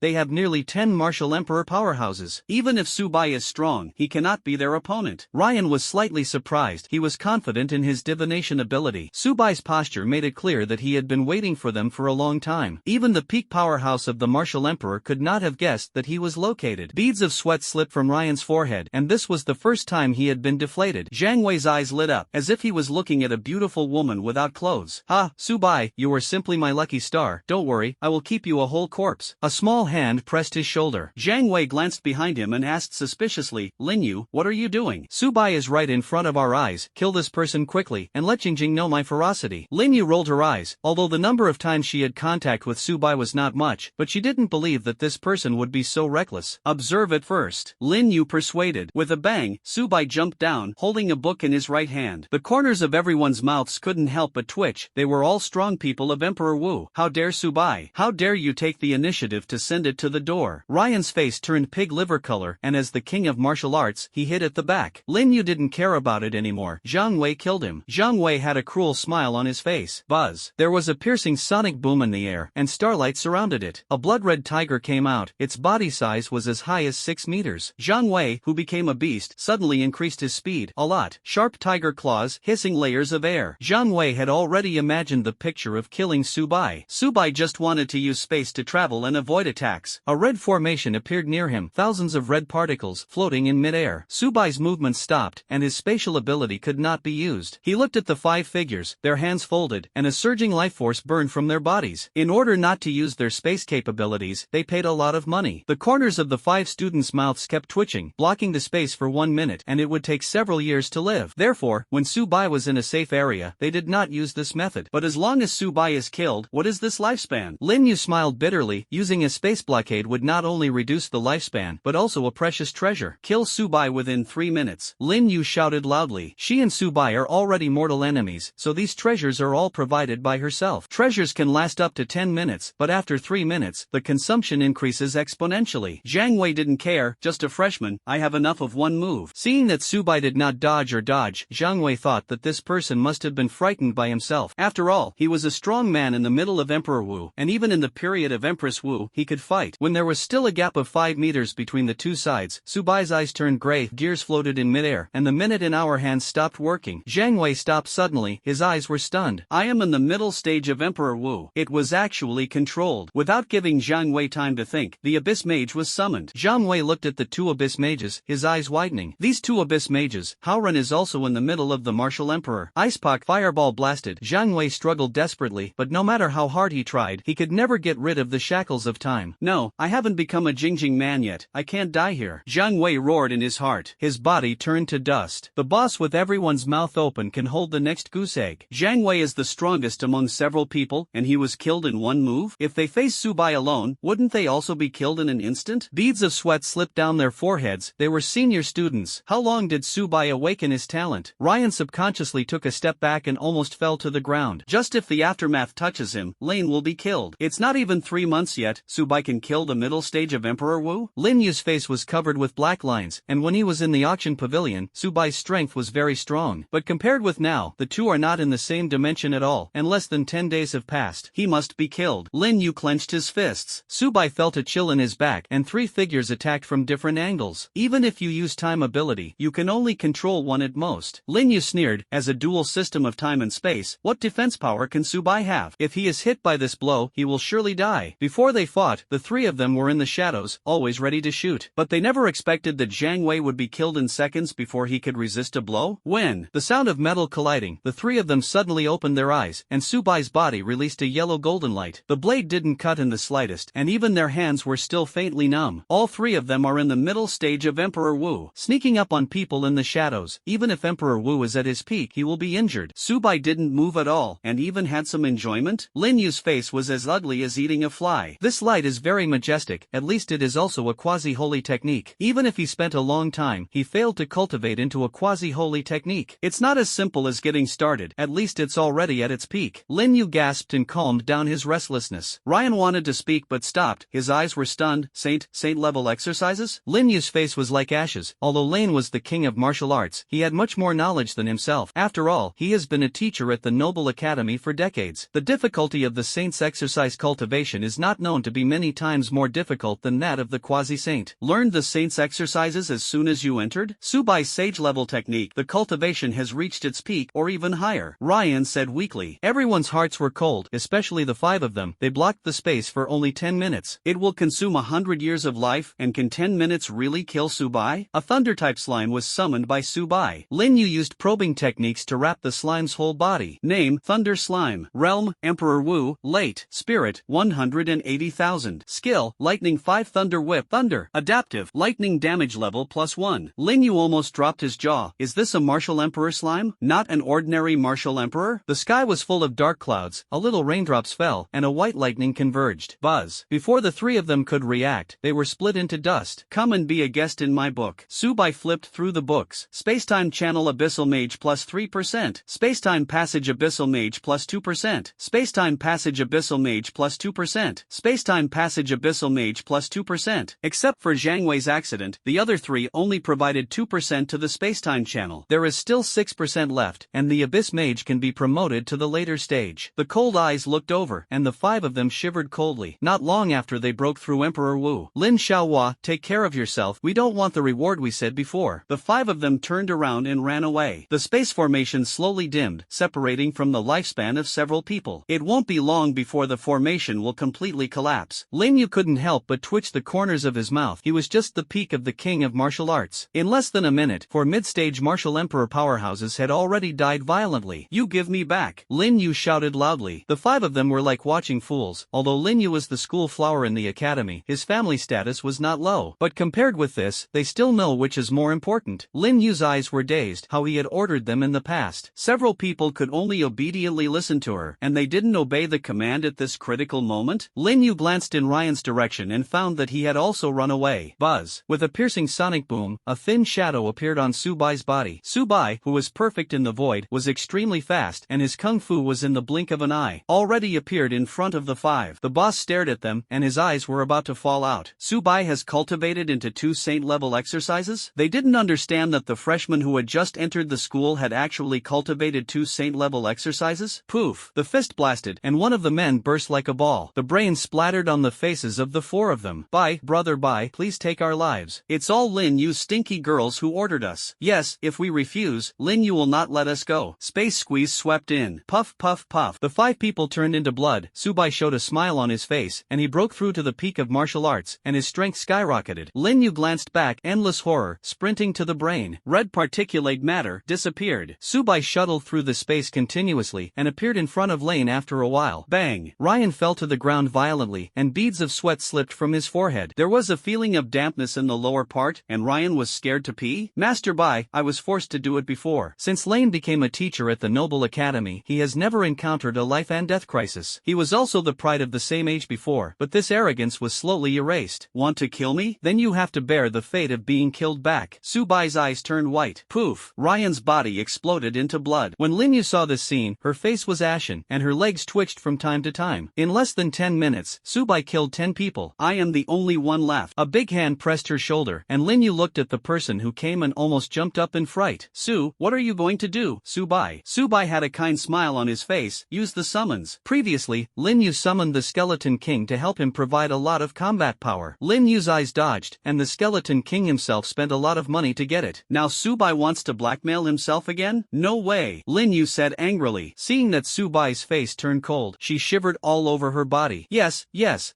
They have nearly 10 martial emperor power powerhouses. Even if Subai is strong, he cannot be their opponent. Ryan was slightly surprised. He was confident in his divination ability. Subai's posture made it clear that he had been waiting for them for a long time. Even the peak powerhouse of the martial emperor could not have guessed that he was located. Beads of sweat slipped from Ryan's forehead, and this was the first time he had been deflated. Zhang Wei's eyes lit up, as if he was looking at a beautiful woman without clothes. "Ha, Subai, you are simply my lucky star. Don't worry, I will keep you a whole corpse." A small hand pressed his shoulder. Zhang Wei glanced behind him and asked suspiciously, "Lin Yu, what are you doing?" "Subai is right in front of our eyes. Kill this person quickly, and let Jingjing know my ferocity." Lin Yu rolled her eyes. Although the number of times she had contact with Subai was not much, but she didn't believe that this person would be so reckless. "Observe it first," Lin Yu persuaded. With a bang, Subai jumped down, holding a book in his right hand. The corners of everyone's mouths couldn't help but twitch. They were all strong people of Emperor Wu. "How dare Subai? How dare you take the initiative to send it to the door?" Ryan's face turned pig liver color, and as the king of martial arts, he hid at the back. Lin Yu didn't care about it anymore. Zhang Wei killed him. Zhang Wei had a cruel smile on his face. Buzz. There was a piercing sonic boom in the air, and starlight surrounded it. A blood-red tiger came out. Its body size was as high as 6 meters. Zhang Wei, who became a beast, suddenly increased his speed a lot. Sharp tiger claws, hissing layers of air. Zhang Wei had already imagined the picture of killing Subai. Subai just wanted to use space to travel and avoid attacks. A red formation appeared near him, thousands of red particles floating in midair. Subai's movement stopped, and his spatial ability could not be used. He looked at the 5 figures, their hands folded, and a surging life force burned from their bodies. In order not to use their space capabilities, they paid a lot of money. The corners of the 5 students' mouths kept twitching, blocking the space for 1 minute, and it would take several years to live. Therefore, when Subai was in a safe area, they did not use this method. But as long as Subai is killed, what is this lifespan? Lin Yu smiled bitterly. Using a space blockade would not only reduce the lifespan, but also a precious treasure. Kill Subai within 3 minutes. Lin Yu shouted loudly. She and Subai are already mortal enemies, so these treasures are all provided by herself. Treasures can last up to 10 minutes, but after 3 minutes, the consumption increases exponentially. Zhang Wei didn't care, just a freshman, I have enough of one move. Seeing that Subai did not dodge or dodge, Zhang Wei thought that this person must have been frightened by himself. After all, he was a strong man in the middle of Emperor Wu, and even in the period of Empress Wu, he could fight. When there was still a gap of 5 meters between the two sides, Subai's eyes turned gray, gears floated in midair, and the minute and hour hands stopped working. Zhang Wei stopped suddenly, his eyes were stunned. I am in the middle stage of Emperor Wu. It was actually controlled. Without giving Zhang Wei time to think, the Abyss Mage was summoned. Zhang Wei looked at the 2 Abyss Mages, his eyes widening. These 2 Abyss Mages, Haoran is also in the middle of the martial emperor. Icepak fireball blasted. Zhang Wei struggled desperately, but no matter how hard he tried, he could never get rid of the shackles of time. No, I haven't become a Jingjing man yet. I can't die here. Zhang Wei roared in his heart. His body turned to dust. The boss with everyone's mouth open can hold the next goose egg. Zhang Wei is the strongest among several people, and he was killed in one move? If they faced Subai alone, wouldn't they also be killed in an instant? Beads of sweat slipped down their foreheads. They were senior students. How long did Subai awaken his talent? Ryan subconsciously took a step back and almost fell to the ground. Just if the aftermath touches him, Lane will be killed. It's not even 3 months yet. Subai can kill the middle stage of Emperor Wu? Lin Yu's face was covered with black lines, and when he was in the auction pavilion, Subai's strength was very strong. But compared with now, the two are not in the same dimension at all, and less than 10 days have passed. He must be killed. Lin Yu clenched his fists. Subai felt a chill in his back, and 3 figures attacked from different angles. Even if you use time ability, you can only control one at most. Lin Yu sneered. As a dual system of time and space, what defense power can Subai have? If he is hit by this blow, he will surely die. Before they fought, the 3 of them were in the shadows, always ready to shoot. But they never expected that Zhang Wei would be killed in seconds before he could resist a blow. When the sound of metal colliding, the 3 of them suddenly opened their eyes, and Subai's body released a yellow golden light. The blade didn't cut in the slightest, and even their hands were still faintly numb. All 3 of them are in the middle stage of Emperor Wu, sneaking up on people in the shadows. Even if Emperor Wu is at his peak, he will be injured. Subai didn't move at all, and even had some enjoyment. Lin Yu's face was as ugly as eating a fly. This light is very majestic, at least it is also a quasi-holy technique. Even if he spent a long time, he failed to cultivate into a quasi-holy technique. It's not as simple as getting started, at least it's already at its peak. Lin Yu gasped and calmed down his restlessness. Ryan wanted to speak but stopped, his eyes were stunned. Saint-level exercises? Lin Yu's face was like ashes. Although Lane was the king of martial arts, he had much more knowledge than himself. After all, he has been a teacher at the Noble Academy for decades. The difficulty of the saint's exercise cultivation is not known to be many times more difficult than that of the quasi quasi-saint. Learned the saint's exercises as soon as you entered? Subai's sage-level technique, the cultivation has reached its peak or even higher, Ryan said weakly. Everyone's hearts were cold, especially the 5 of them. They blocked the space for only 10 minutes. It will consume 100 years of life, and can 10 minutes really kill Subai? A thunder-type slime was summoned by Subai. Lin Yu used probing techniques to wrap the slime's whole body. Name, Thunder Slime. Realm, Emperor Wu. Late, Spirit, 180,000. Skill, Lightning 5 Thunder Whip. Thunder. Adaptive, Lightning damage level +1. Lin Yu almost dropped his jaw. Is this a martial emperor slime? Not an ordinary martial emperor? The sky was full of dark clouds, a little raindrops fell, and a white lightning converged. Buzz. Before the 3 of them could react, they were split into dust. Come and be a guest in my book. Subai flipped through the books. Spacetime Channel Abyssal Mage +3%. Spacetime Passage Abyssal Mage +2%. Spacetime Passage Abyssal Mage +2%. Spacetime Passage Abyssal Mage +2%. Except for Zhang Wei's accident, the other 3 only provided 2% to the spacetime channel. There is still 6% left, and the Abyss Mage can be promoted to the later stage. The cold eyes looked over, and the 5 of them shivered coldly. Not long after they broke through Emperor Wu. Lin Xiaohua, take care of yourself, we don't want the reward we said before. The 5 of them turned around and ran away. The space formation slowly dimmed, separating from the lifespan of several people. It won't be long before the formation will completely collapse. Lin Yu couldn't help but twitch the corners of his mouth. He was just the peak of the king of martial arts. In less than a minute, 4 mid-stage martial emperor powerhouses had already died violently. You give me back, Lin Yu shouted loudly. The 5 of them were like watching fools. Although Lin Yu was the school flower in the academy, his family status was not low. But compared with this, they still know which is more important. Lin Yu's eyes were dazed, how he had ordered them in the past. Several people could only obediently listen to her, and they didn't obey the command at this critical moment. Lin Yu glanced in Ryan's direction and found that he had also run away. Buzz. With a piercing sonic boom, a thin shadow appeared on Subai's body. Subai, who was perfect in the void, was extremely fast, and his kung fu was in the blink of an eye. Already appeared in front of the 5. The boss stared at them, and his eyes were about to fall out. Subai has cultivated into 2 saint-level exercises? They didn't understand that the freshman who had just entered the school had actually cultivated 2 saint-level exercises? Poof! The fist blasted, and one of the men burst like a ball. The brains splattered on the faces of the 4 of them. Bye, brother, bye, please take our lives. It's all Lin Yu's stinky girls who ordered us. Yes, if we refuse, Lin Yu will not let us go. Space squeeze swept in. Puff puff puff. The 5 people turned into blood. Subai showed a smile on his face, and he broke through to the peak of martial arts, and his strength skyrocketed. Lin Yu glanced back, endless horror, sprinting to the brain. Red particulate matter disappeared. Subai shuttled through the space continuously, and appeared in front of Lane after a while. Bang! Ryan fell to the ground violently, and beads of sweat slipped from his forehead. There was a feeling of dampness in the lower part, and Ryan was scared to pee. Master Bai, I was forced to do it before. Since Lane became a teacher at the Noble Academy, he has never encountered a life and death crisis. He was also the pride of the same age before, but this arrogance was slowly erased. Want to kill me? Then you have to bear the fate of being killed back. Subai's eyes turned white. Poof! Ryan's body exploded into blood. When Lin Yu saw this scene, her face was ashen, and her legs twitched from time to time. In less than 10 minutes, Subai killed 10 people. I am the only one left. A big hand pressed her shoulder, and Lin Yu looked at the person who came and almost jumped up in fright. Su, what are you going to do? Subai. Subai had a kind smile on his face. Use the summons. Previously, Lin Yu summoned the Skeleton King to help him provide a lot of combat power. Lin Yu's eyes dodged, and the Skeleton King himself spent a lot of money to get it. Now Subai wants to blackmail himself again? No way, Lin Yu said angrily. Seeing that Subai's face turned cold, she shivered all over her body. Yes,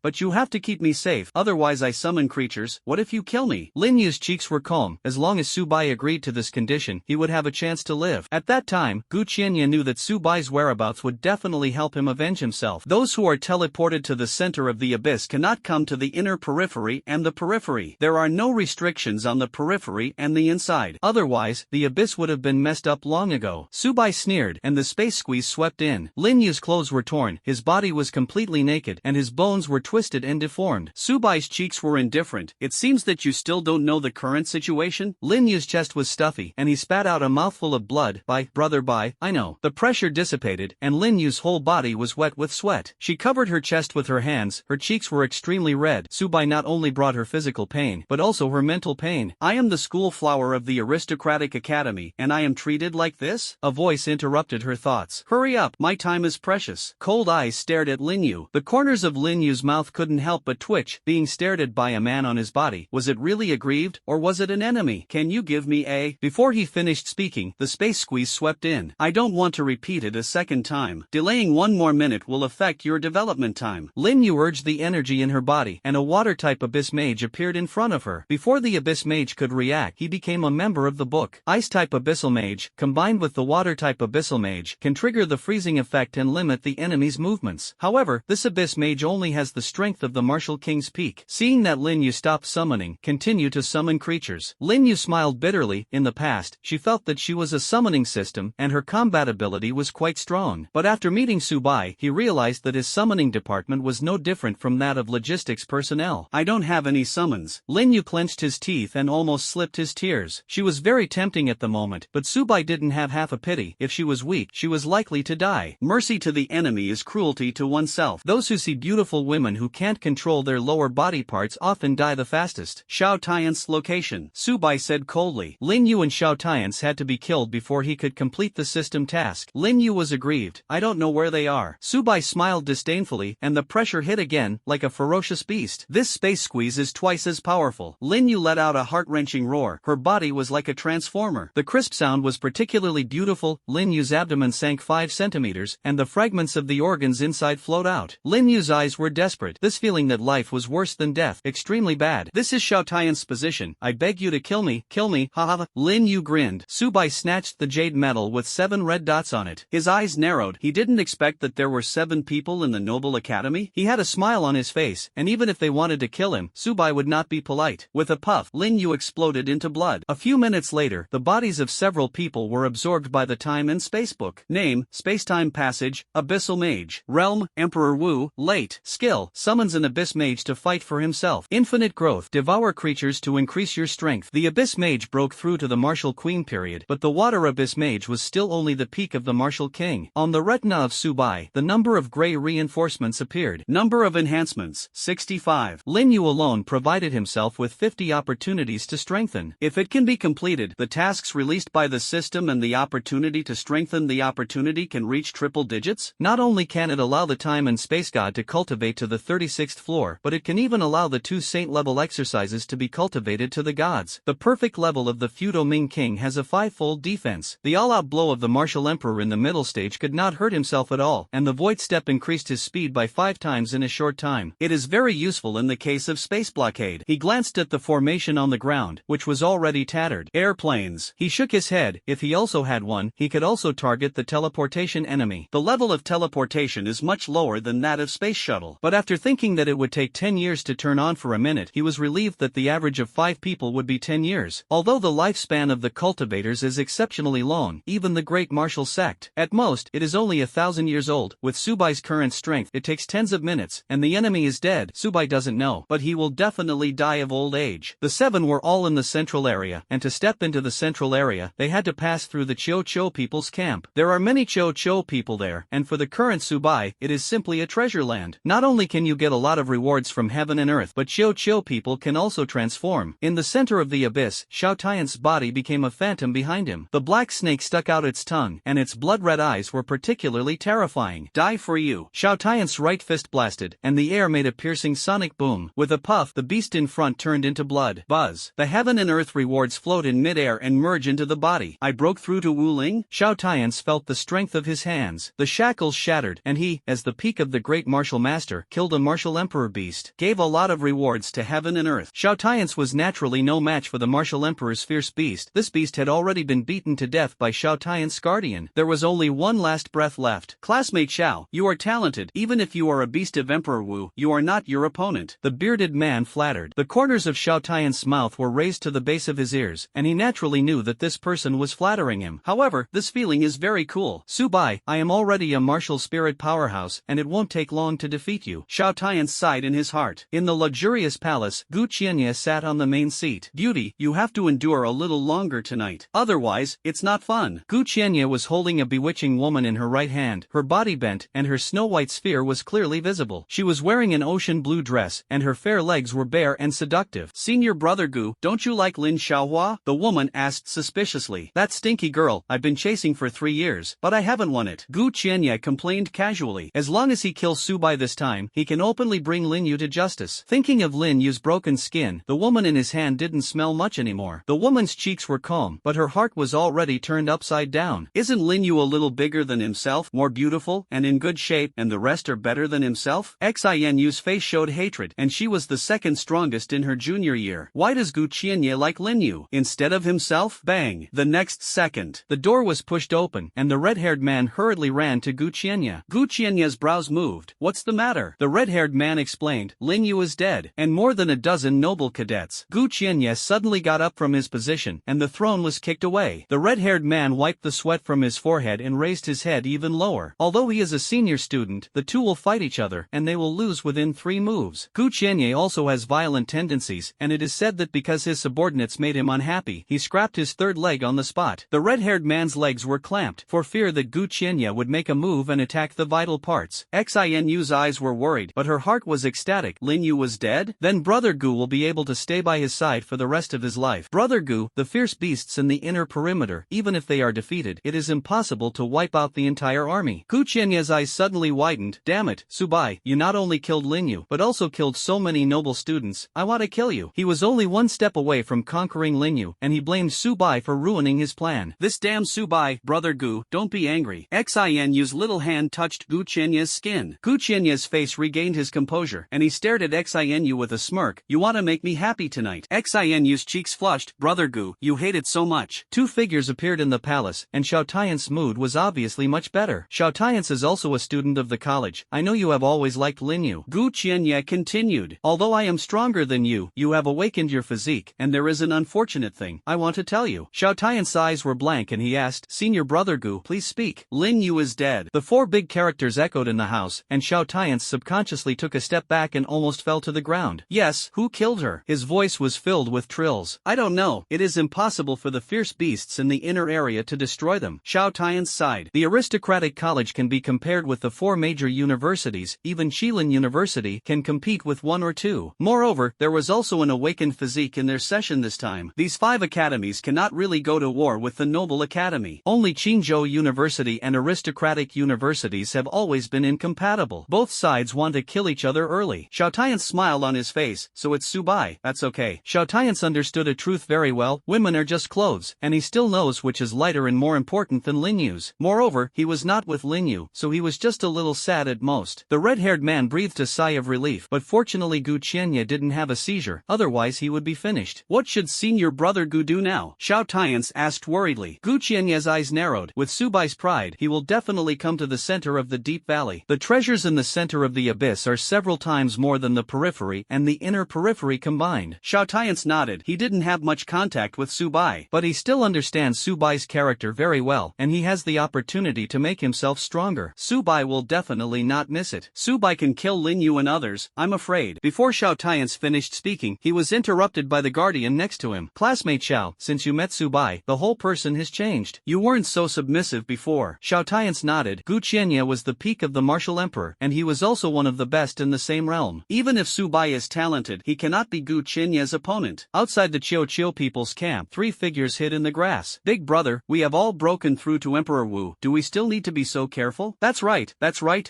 but you have to keep me safe, otherwise I summon creatures. What if you kill me? Lin Yu's cheeks were calm. As long as Subai agreed to this condition, he would have a chance to live. At that time, Gu Qianya knew that Subai's whereabouts would definitely help him avenge himself. Those who are teleported to the center of the abyss cannot come to the inner periphery and the periphery. There are no restrictions on the periphery and the inside. Otherwise, the abyss would have been messed up long ago. Subai sneered, and the space squeeze swept in. Lin Yu's clothes were torn, his body was completely naked, and his bones were twisted and deformed. Subai's cheeks were indifferent. It seems that you still don't know the current situation? Lin Yu's chest was stuffy, and he spat out a mouthful of blood. Brother, I know. The pressure dissipated, and Lin Yu's whole body was wet with sweat. She covered her chest with her hands, her cheeks were extremely red. Subai not only brought her physical pain, but also her mental pain. I am the school flower of the aristocratic academy, and I am treated like this? A voice interrupted her thoughts. Hurry up, my time is precious. Cold eyes stared at Lin Yu. The corners of Lin Yu's mouth couldn't help but twitch, being stared at created by a man on his body. Was it really aggrieved, or was it an enemy? Can you give me a... Before he finished speaking, the space squeeze swept in. I don't want to repeat it a second time. Delaying one more minute will affect your development time. Lin Yu urged the energy in her body, and a water-type abyss mage appeared in front of her. Before the abyss mage could react, he became a member of the book. Ice-type abyssal mage, combined with the water-type abyssal mage, can trigger the freezing effect and limit the enemy's movements. However, this abyss mage only has the strength of the martial king's peak. Seeing that Lin Yu stopped summoning, continue to summon creatures. Lin Yu smiled bitterly. In the past, she felt that she was a summoning system, and her combat ability was quite strong. But after meeting Su Bai, he realized that his summoning department was no different from that of logistics personnel. I don't have any summons. Lin Yu clenched his teeth and almost slipped his tears. She was very tempting at the moment, but Su Bai didn't have half a pity. If she was weak, she was likely to die. Mercy to the enemy is cruelty to oneself. Those who see beautiful women who can't control their lower body parts often die the fastest. Xiao Tian's location. Su Bai said coldly. Lin Yu and Xiao Tian's had to be killed before he could complete the system task. Lin Yu was aggrieved. I don't know where they are. Su Bai smiled disdainfully, and the pressure hit again, like a ferocious beast. This space squeeze is twice as powerful. Lin Yu let out a heart-wrenching roar. Her body was like a transformer. The crisp sound was particularly beautiful. Lin Yu's abdomen sank 5 centimeters, and the fragments of the organs inside flowed out. Lin Yu's eyes were desperate. This feeling that life was worse than death. Extremely bad. This is Xiao Tian's position. I beg you to kill me, ha ha. Lin Yu grinned. Su Bai snatched the jade medal with 7 red dots on it. His eyes narrowed. He didn't expect that there were 7 people in the Noble Academy. He had a smile on his face, and even if they wanted to kill him, Su Bai would not be polite. With a puff, Lin Yu exploded into blood. A few minutes later, the bodies of several people were absorbed by the time and space book. Name, Spacetime Passage, Abyssal Mage. Realm, Emperor Wu. Late. Skill, summons an Abyss Mage to fight for himself. Infinite growth, devour creatures to increase your strength. The Abyss Mage broke through to the Martial Queen period, but the Water Abyss Mage was still only the peak of the Martial King. On the retina of Su Bai, the number of gray reinforcements appeared. Number of enhancements, 65. Lin Yu alone provided himself with 50 opportunities to strengthen. If it can be completed, the tasks released by the system and the opportunity to strengthen the opportunity can reach triple digits. Not only can it allow the time and space god to cultivate to the 36th floor, but it can even allow the 2 saint-level exercises to be cultivated to the gods. The perfect level of the Feudal Ming King has a 5-fold defense. The all-out blow of the martial emperor in the middle stage could not hurt himself at all, and the void step increased his speed by 5 times in a short time. It is very useful in the case of space blockade. He glanced at the formation on the ground, which was already tattered. Airplanes. He shook his head. If he also had one, he could also target the teleportation enemy. The level of teleportation is much lower than that of space shuttle. But after thinking that it would take 10 years to turn on for a minute, he was relieved that the average of 5 people would be 10 years. Although the lifespan of the cultivators is exceptionally long, even the great martial sect, at most, it is only 1,000 years old. With Su Bai's current strength, it takes tens of minutes, and the enemy is dead. Su Bai doesn't know, but he will definitely die of old age. The 7 were all in the central area, and to step into the central area, they had to pass through the Chiu Chiu people's camp. There are many Chiu Chiu people there, and for the current Su Bai, it is simply a treasure land. Not only can you get a lot of rewards from heaven and earth, but Chiu Chiu people can also transform. In the center of the abyss, Xiao Tian's body became a phantom behind him. The black snake stuck out its tongue, and its blood-red eyes were particularly terrifying. Die for you. Xiao Tian's right fist blasted, and the air made a piercing sonic boom. With a puff, the beast in front turned into blood. Buzz. The heaven and earth rewards float in midair and merge into the body. I broke through to Wu Ling. Xiao Tian's felt the strength of his hands. The shackles shattered, and he, as the peak of the great martial master, killed a martial emperor beast. Gave a lot of rewards to heaven and earth. Xiao Tian's was naturally no match for the martial emperor's fierce beast. This beast had already been beaten to death by Xiao Tian's guardian. There was only one last breath left. Classmate Xiao, you are talented. Even if you are a beast of Emperor Wu, you are not your opponent. The bearded man flattered. The corners of Xiao Tian's mouth were raised to the base of his ears, and he naturally knew that this person was flattering him. However, this feeling is very cool. Su Bai, I am already a martial spirit powerhouse, and it won't take long to defeat you. Xiao Tian sighed in his heart. In the luxurious palace, Gu Qianye sat on the main seat. Beauty, you have to endure a little longer tonight. Otherwise, it's not fun. Gu Qianye was holding a bewitching woman in her right hand, her body bent, and her snow-white sphere was clearly visible. She was wearing an ocean blue dress, and her fair legs were bare and seductive. Senior brother Gu, don't you like Lin Xiaohua? The woman asked suspiciously. That stinky girl, I've been chasing for 3 years, but I haven't won it. Gu Qianye complained casually. As long as he kills Su Bai this time, he can openly bring Lin Yu to justice. Think Thinking of Lin Yu's broken skin, the woman in his hand didn't smell much anymore. The woman's cheeks were calm, but her heart was already turned upside down. Isn't Lin Yu a little bigger than himself, more beautiful, and in good shape, and the rest are better than himself? Xin Yu's face showed hatred, and she was the second strongest in her junior year. Why does Gu Qianye like Lin Yu instead of himself? Bang! The next second, the door was pushed open, and the red-haired man hurriedly ran to Gu Qianye. Gu Qianye's brows moved. What's the matter? The red-haired man explained. Lin Yu is dead, and more than a dozen noble cadets. Gu Qianye suddenly got up from his position, and the throne was kicked away. The red-haired man wiped the sweat from his forehead and raised his head even lower. Although he is a senior student, the two will fight each other, and they will lose within 3 moves. Gu Qianye also has violent tendencies, and it is said that because his subordinates made him unhappy, he scrapped his third leg on the spot. The red-haired man's legs were clamped, for fear that Gu Qianye would make a move and attack the vital parts. Xin Yu's eyes were worried, but her heart was ecstatic. Lin Yu was dead? Then Brother Gu will be able to stay by his side for the rest of his life. Brother Gu, the fierce beasts in the inner perimeter, even if they are defeated, it is impossible to wipe out the entire army. Gu Qianye's eyes suddenly widened. Damn it, Subai, you not only killed Lin Yu, but also killed so many noble students. I want to kill you. He was only one step away from conquering Lin Yu, and he blamed Subai for ruining his plan. This damn Subai. Brother Gu, don't be angry. Xin Yu's little hand touched Gu Qianye's skin. Gu Qianye's face regained his composure, and he stared at Xin Yu with a smirk. You want to make me happy tonight? Xin Yu's cheeks flushed. Brother Gu, you hate it so much. 2 figures appeared in the palace, and Xiao Tian's mood was obviously much better. Xiao Tian is also a student of the college. I know you have always liked Lin Yu. Gu Qianye continued. Although I am stronger than you, you have awakened your physique, and there is an unfortunate thing I want to tell you. Xiao Tian's eyes were blank and he asked, Senior Brother Gu, please speak. Lin Yu is dead. The 4 big characters echoed in the house, and Xiao Tian subconsciously took a step back and almost fell to the ground. Yes, who killed her? His voice was filled with trills. I don't know. It is impossible for the fierce beasts in the inner area to destroy them. Xiao Tian sighed. The aristocratic college can be compared with the 4 major universities. Even Shilin University can compete with 1 or 2. Moreover, there was also an awakened physique in their session this time. These 5 academies cannot really go to war with the Noble Academy. Only Qingzhou University and aristocratic universities have always been incompatible. Both sides want to kill each other early. Xiao Tian smiled on his face. So it's Subai. That's okay. Xiao Tian understood a truth very well. Women are just clothes, and he still knows which is lighter and more important than Lin Yu's. Moreover, he was not with Lin Yu, so he was just a little sad at most. The red-haired man breathed a sigh of relief, but fortunately Gu Qianye didn't have a seizure, otherwise he would be finished. What should Senior Brother Gu do now? Xiao Tian asked worriedly. Gu Qianye's eyes narrowed. With Subai's pride, he will definitely come to the center of the deep valley. The treasures in the center of the abyss are several times more than the periphery and the inner periphery combined. Xiao Tian nodded. He didn't have much contact with Subai, but he still understands Subai's character very well, and he has the opportunity to make himself stronger. Subai will definitely not miss it. Subai can kill Lin Yu and others, I'm afraid. Before Xiao Tian finished speaking, he was interrupted by the guardian next to him. Classmate Xiao, since you met Subai, the whole person has changed. You weren't so submissive before. Xiao Tian nodded. Gu Qianye was the peak of the martial emperor, and he was also one of the best in the same realm. Even if Subai is talented, he cannot be Gu Qianye's opponent. Outside the Qiu people's camp, 3 figures hid in the grass. Big brother, we have all broken through to Emperor Wu. Do we still need to be so careful? That's right,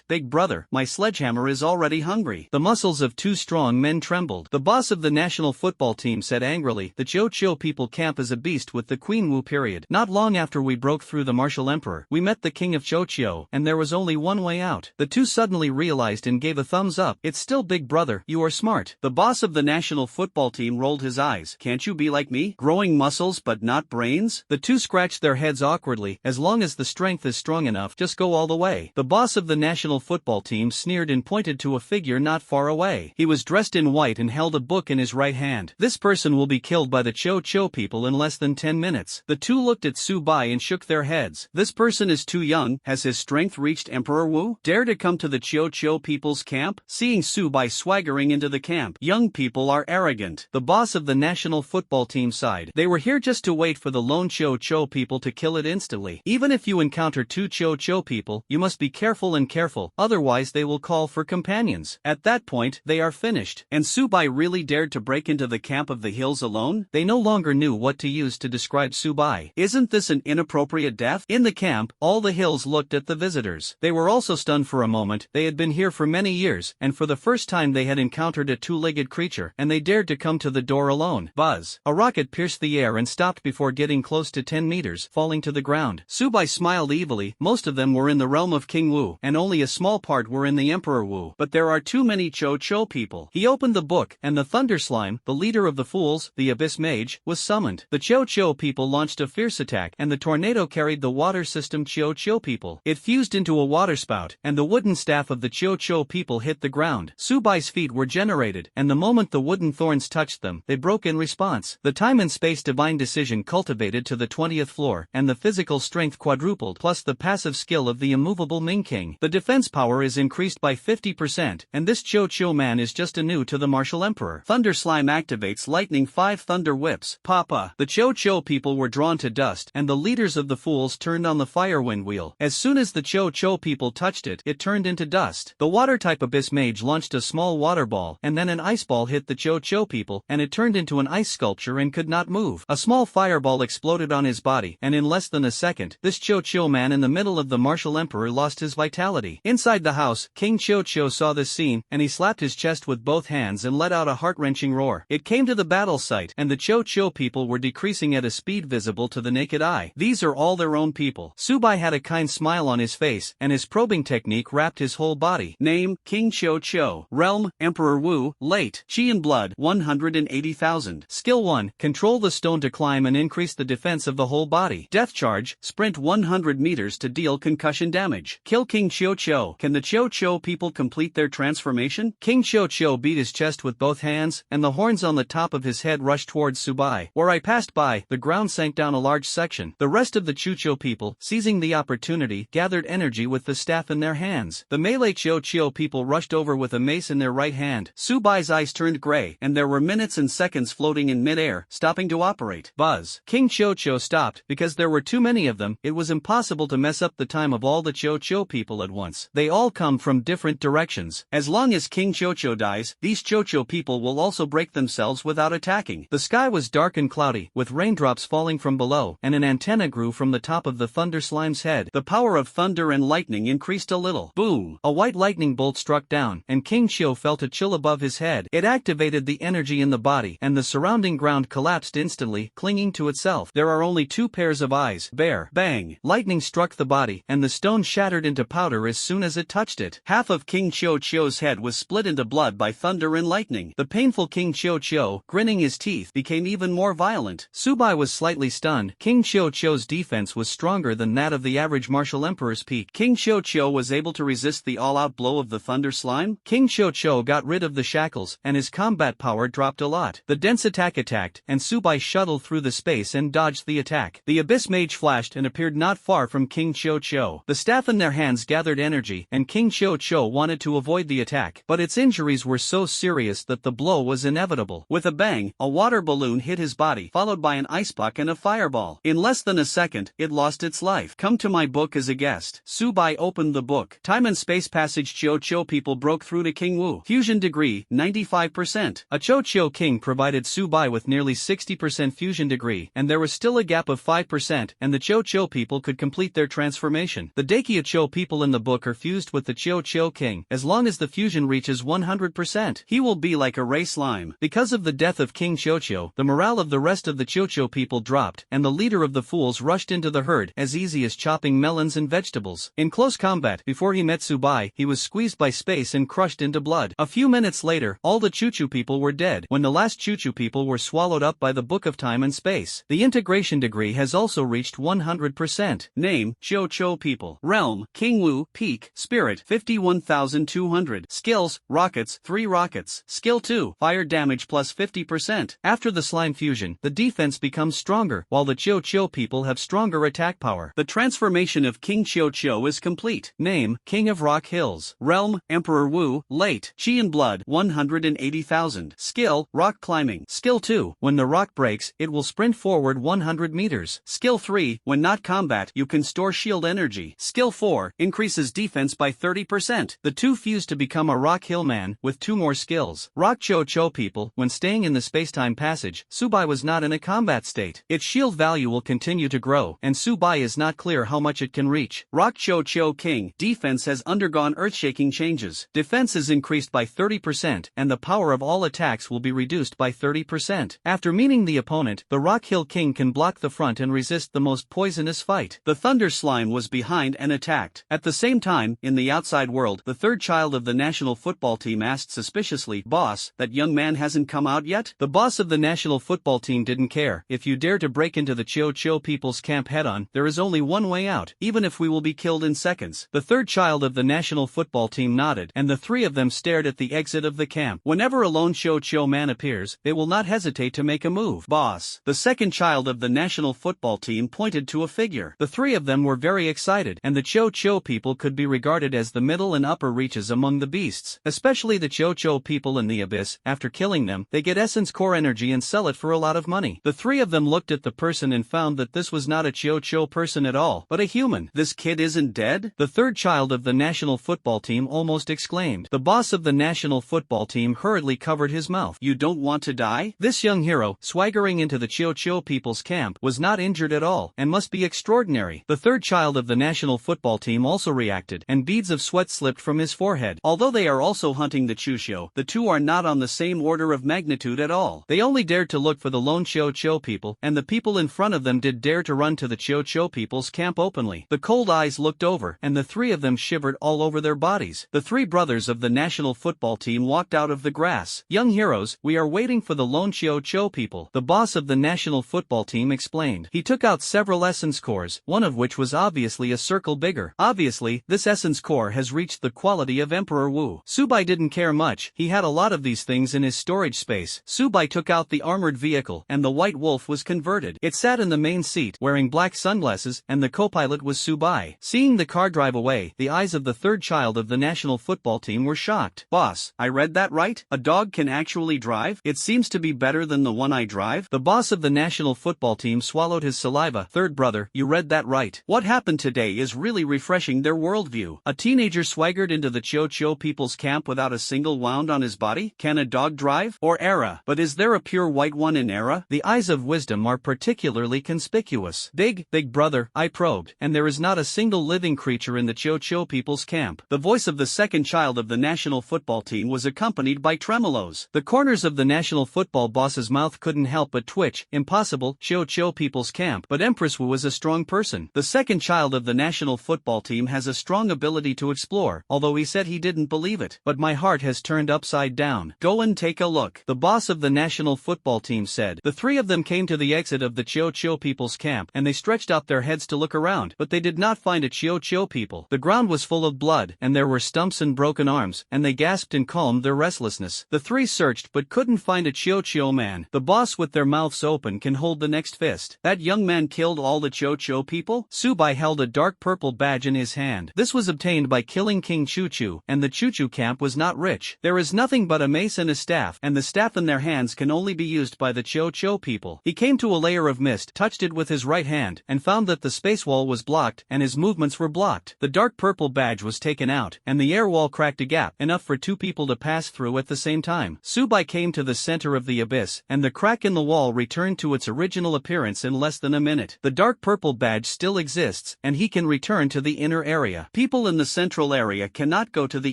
big brother. My sledgehammer is already hungry. The muscles of 2 strong men trembled. The boss of the national football team said angrily, the Qiu people camp is a beast with the Queen Wu period. Not long after we broke through the martial emperor, we met the king of Qiu, and there was only one way out. The 2 suddenly realized and gave a thumbs up. It's still big brother, you are smart. The boss of the national football team rolled his eyes. Can't you be like me? Growing muscles but not brains? The 2 scratched their heads awkwardly. As long as the strength is strong enough, just go all the way. The boss of the national football team sneered and pointed to a figure not far away. He was dressed in white and held a book in his right hand. This person will be killed by the Qiu people in less than 10 minutes. The 2 looked at Subai and shook their heads. This person is too young. Has his strength reached Emperor Wu? Dare to come to the Qiu people's camp? Seeing Subai swaggering into the camp, young people are arrogant. The boss of the national football team sighed. They were here just to wait for the lone Qiu people to kill it instantly. Even if you encounter 2 Qiu people, you must be careful, otherwise they will call for companions. At that point, they are finished. And Subai really dared to break into the camp of the hills alone? They no longer knew what to use to describe Subai. Isn't this an inappropriate death? In the camp, all the hills looked at the visitors. They were also stunned for a moment. They had been here for many years, and for the first time they had encountered encountered a two-legged creature, and they dared to come to the door alone. Buzz. A rocket pierced the air and stopped before getting close to 10 meters, falling to the ground. Subai smiled evilly. Most of them were in the realm of King Wu, and only a small part were in the Emperor Wu. But there are too many Cho people. He opened the book, and the Thunder Slime, the leader of the fools, the Abyss Mage, was summoned. The Cho people launched a fierce attack, and the tornado carried the water system Cho people. It fused into a waterspout, and the wooden staff of the Cho people hit the ground. Subai's feet were generated, and the moment the wooden thorns touched them, they broke in response. The time and space divine decision cultivated to the 20th floor, and the physical strength quadrupled, plus the passive skill of the immovable Ming King. The defense power is increased by 50%, and this Cho man is just new to the martial emperor. Thunder Slime activates lightning 5 thunder whips. Papa. The Cho people were drawn to dust, and the leaders of the fools turned on the fire wind wheel. As soon as the Cho people touched it, it turned into dust. The water-type Abyss Mage launched a small water ball, and then an ice ball hit the Cho people, and it turned into an ice sculpture and could not move. A small fireball exploded on his body, and in less than a second, this Cho man in the middle of the martial emperor lost his vitality. Inside the house, King Cho saw this scene, and he slapped his chest with both hands and let out a heart-wrenching roar. It came to the battle site, and the Cho people were decreasing at a speed visible to the naked eye. These are all their own people. Subai had a kind smile on his face, and his probing technique wrapped his whole body. Name, King Cho. Realm, Emperor Wu. Late, Qi and Blood, 180,000. Skill 1, control the stone to climb and increase the defense of the whole body. Death charge, sprint 100 meters to deal concussion damage. Kill King Cho. Can the Cho people complete their transformation? King Cho beat his chest with both hands, and the horns on the top of his head rushed towards Subai. Where I passed by, the ground sank down a large section. The rest of the Cho people, seizing the opportunity, gathered energy with the staff in their hands. The melee Cho people rushed over with a mace in their right hand. Subai's eyes turned gray, and there were minutes and seconds floating in mid-air, stopping to operate. Buzz. King Cho stopped, because there were too many of them. It was impossible to mess up the time of all the Cho people at once. They all come from different directions. As long as King Cho dies, these Cho people will also break themselves without attacking. The sky was dark and cloudy, with raindrops falling from below, and an antenna grew from the top of the Thunder Slime's head. The power of thunder and lightning increased a little. Boom! A white lightning bolt struck down, and King Cho felt a chill above his head. It activated the energy in the body, and the surrounding ground collapsed instantly, clinging to itself. There are only 2 pairs of eyes. Bear. Bang! Lightning struck the body, and the stone shattered into powder as soon as it touched it. Half of King Cho's head was split into blood by thunder and lightning. The painful King Cho, grinning his teeth, became even more violent. Subai was slightly stunned. King Cho's defense was stronger than that of the average martial emperor's peak. King Cho was able to resist the all-out blow of the Thunder Slime. King Cho got rid of the shackles, and his combat power dropped a lot. The dense attack attacked, and Subai shuttled through the space and dodged the attack. The Abyss Mage flashed and appeared not far from King Cho. The staff in their hands gathered energy, and King Cho wanted to avoid the attack, but its injuries were so serious that the blow was inevitable. With a bang, a water balloon hit his body, followed by an ice puck and a fireball. In less than a second, it lost its life. Come to my book as a guest. Subai opened the book. Time and space passage Cho people broke through to King Wu. Fusion degree, 95%. A Cho king provided Subai with nearly 60% fusion degree, and there was still a gap of 5%, and the Cho people could complete their transformation. The Daikya Cho people in the book are fused with the Cho king. As long as the fusion reaches 100%, he will be like a ray slime. Because of the death of King Cho, the morale of the rest of the Cho people dropped, and the leader of the fools rushed into the herd, as easy as chopping melons and vegetables. In close combat, before he met Subai, he was squeezed by space and crushed into blood. A few minutes later, all the Chu people were dead. When the last Chu people were swallowed up by the Book of Time and Space. The integration degree has also reached 100%. Name, Cho people. Realm, King Wu. Peak, Spirit, 51,200. Skills, Rockets, 3 rockets. Skill 2, Fire damage plus 50%. After the slime fusion, the defense becomes stronger, while the Cho people have stronger attack power. The transformation of King Cho is complete. Name, King of Rock Hills. Realm, Emperor Wu. Late, Qi and Blood, 180,000. Skill, Rock climbing. Skill 2, when the rock breaks, it will sprint forward 100 meters. Skill 3, when not combat, you can store shield energy. Skill 4, increases defense by 30%. The two fuse to become a Rock Hill man, with 2 more skills. Rock Cho people, when staying in the spacetime passage, Subai was not in a combat state. Its shield value will continue to grow, and Subai is not clear how much it can reach. Rock Cho King, defense has undergone earth-shaking changes. Defense is increased by 30% and the power of all attacks will be reduced by 30%. After meeting the opponent, the Rock Hill King can block the front and resist the most poisonous fight. The Thunder Slime was behind and attacked. At the same time, in the outside world, the third child of the national football team asked suspiciously, "Boss, that young man hasn't come out yet?" The boss of the national football team didn't care. "If you dare to break into the Cho people's camp head-on, there is only one way out, even if we will be killed in seconds." The third child of the national football team nodded, and the three of them stared at the exit of the camp. Whenever a lone Cho man appears, they will not hesitate to make a move. "Boss." The second child of the national football team pointed to a figure. The three of them were very excited, and the Cho people could be regarded as the middle and upper reaches among the beasts, especially the Cho people in the abyss. After killing them, they get essence core energy and sell it for a lot of money. The three of them looked at the person and found that this was not a Cho person at all, but a human. "This kid isn't dead?" The third child of the national football team almost exclaimed. The boss of the national football team hurriedly covered his mouth. "You don't want to die?" This young hero, swaggering into the Cho people's camp, was not injured at all, and must be extraordinary. The third child of the national football team also reacted, and beads of sweat slipped from his forehead. Although they are also hunting the Chushio, the two are not on the same order of magnitude at all. They only dared to look for the lone Cho people, and the people in front of them did dare to run to the Cho people's camp openly. The cold eyes looked over, and the three of them shivered all over their bodies. The three brothers of the national football team walked out of the grass. "Young heroes, we are waiting for the lone Cho people," the boss of the national football team explained. He took out several essence cores, one of which was obviously a circle bigger. Obviously, this essence core has reached the quality of Emperor Wu. Subai didn't care much. He had a lot of these things in his storage space. Subai took out the armored vehicle, and the white wolf was converted. It sat in the main seat, wearing black sunglasses, and the co-pilot was Subai. Seeing the car drive away, the eyes of the third child of the national football team were shocked. "Boss, I read that right? A dog can actually drive? It seems to be better than the one I drive." The boss of the national football team swallowed his saliva. "Third brother, you read that right. What happened today is really refreshing their worldview. A teenager swaggered into the Cho people's camp without a single wound on his body? Can a dog drive? Or Era? But is there a pure white one in Era?" The eyes of wisdom are particularly conspicuous. Big brother," I probed, "and there is not a single living creature in the Cho people's camp." The voice of the second child of the national football team was accompanied by tremolos. The corners of the national football boss's mouth couldn't help but twitch. "Impossible, Cho people's camp. But Empress Wu is a strong person. The second child of the national football team has a strong ability to explore," although he said he didn't believe it. "But my heart has turned upside down. Go and take a look," the boss of the national football team said. The three of them came to the exit of the Cho people's camp, and they stretched out their heads to look around, but they did not find a Cho people. The ground was full of blood, and there were stumps and broken arms, and they gasped and calmed their restlessness. The three searched but couldn't find a Cho man. The boss with their mouths open can hold the next fist. "That young man killed all the Cho people?" Subai held a dark purple badge in his hand. "This was obtained by killing King Chu, and the Chu camp was not rich. There is nothing but a mace and a staff, and the staff in their hands can only be used by the Cho people." He came to a layer of mist, touched it with his right hand, and found that the space wall was blocked, and his movements were blocked. The dark purple badge was taken out, and the air wall cracked a gap, enough for two people to pass through at the same time. Subai came to the center of the abyss, and the crack in the wall returned to its original appearance in less than a minute. The dark purple badge still exists, and he can return to the inner area. People in the central area cannot go to the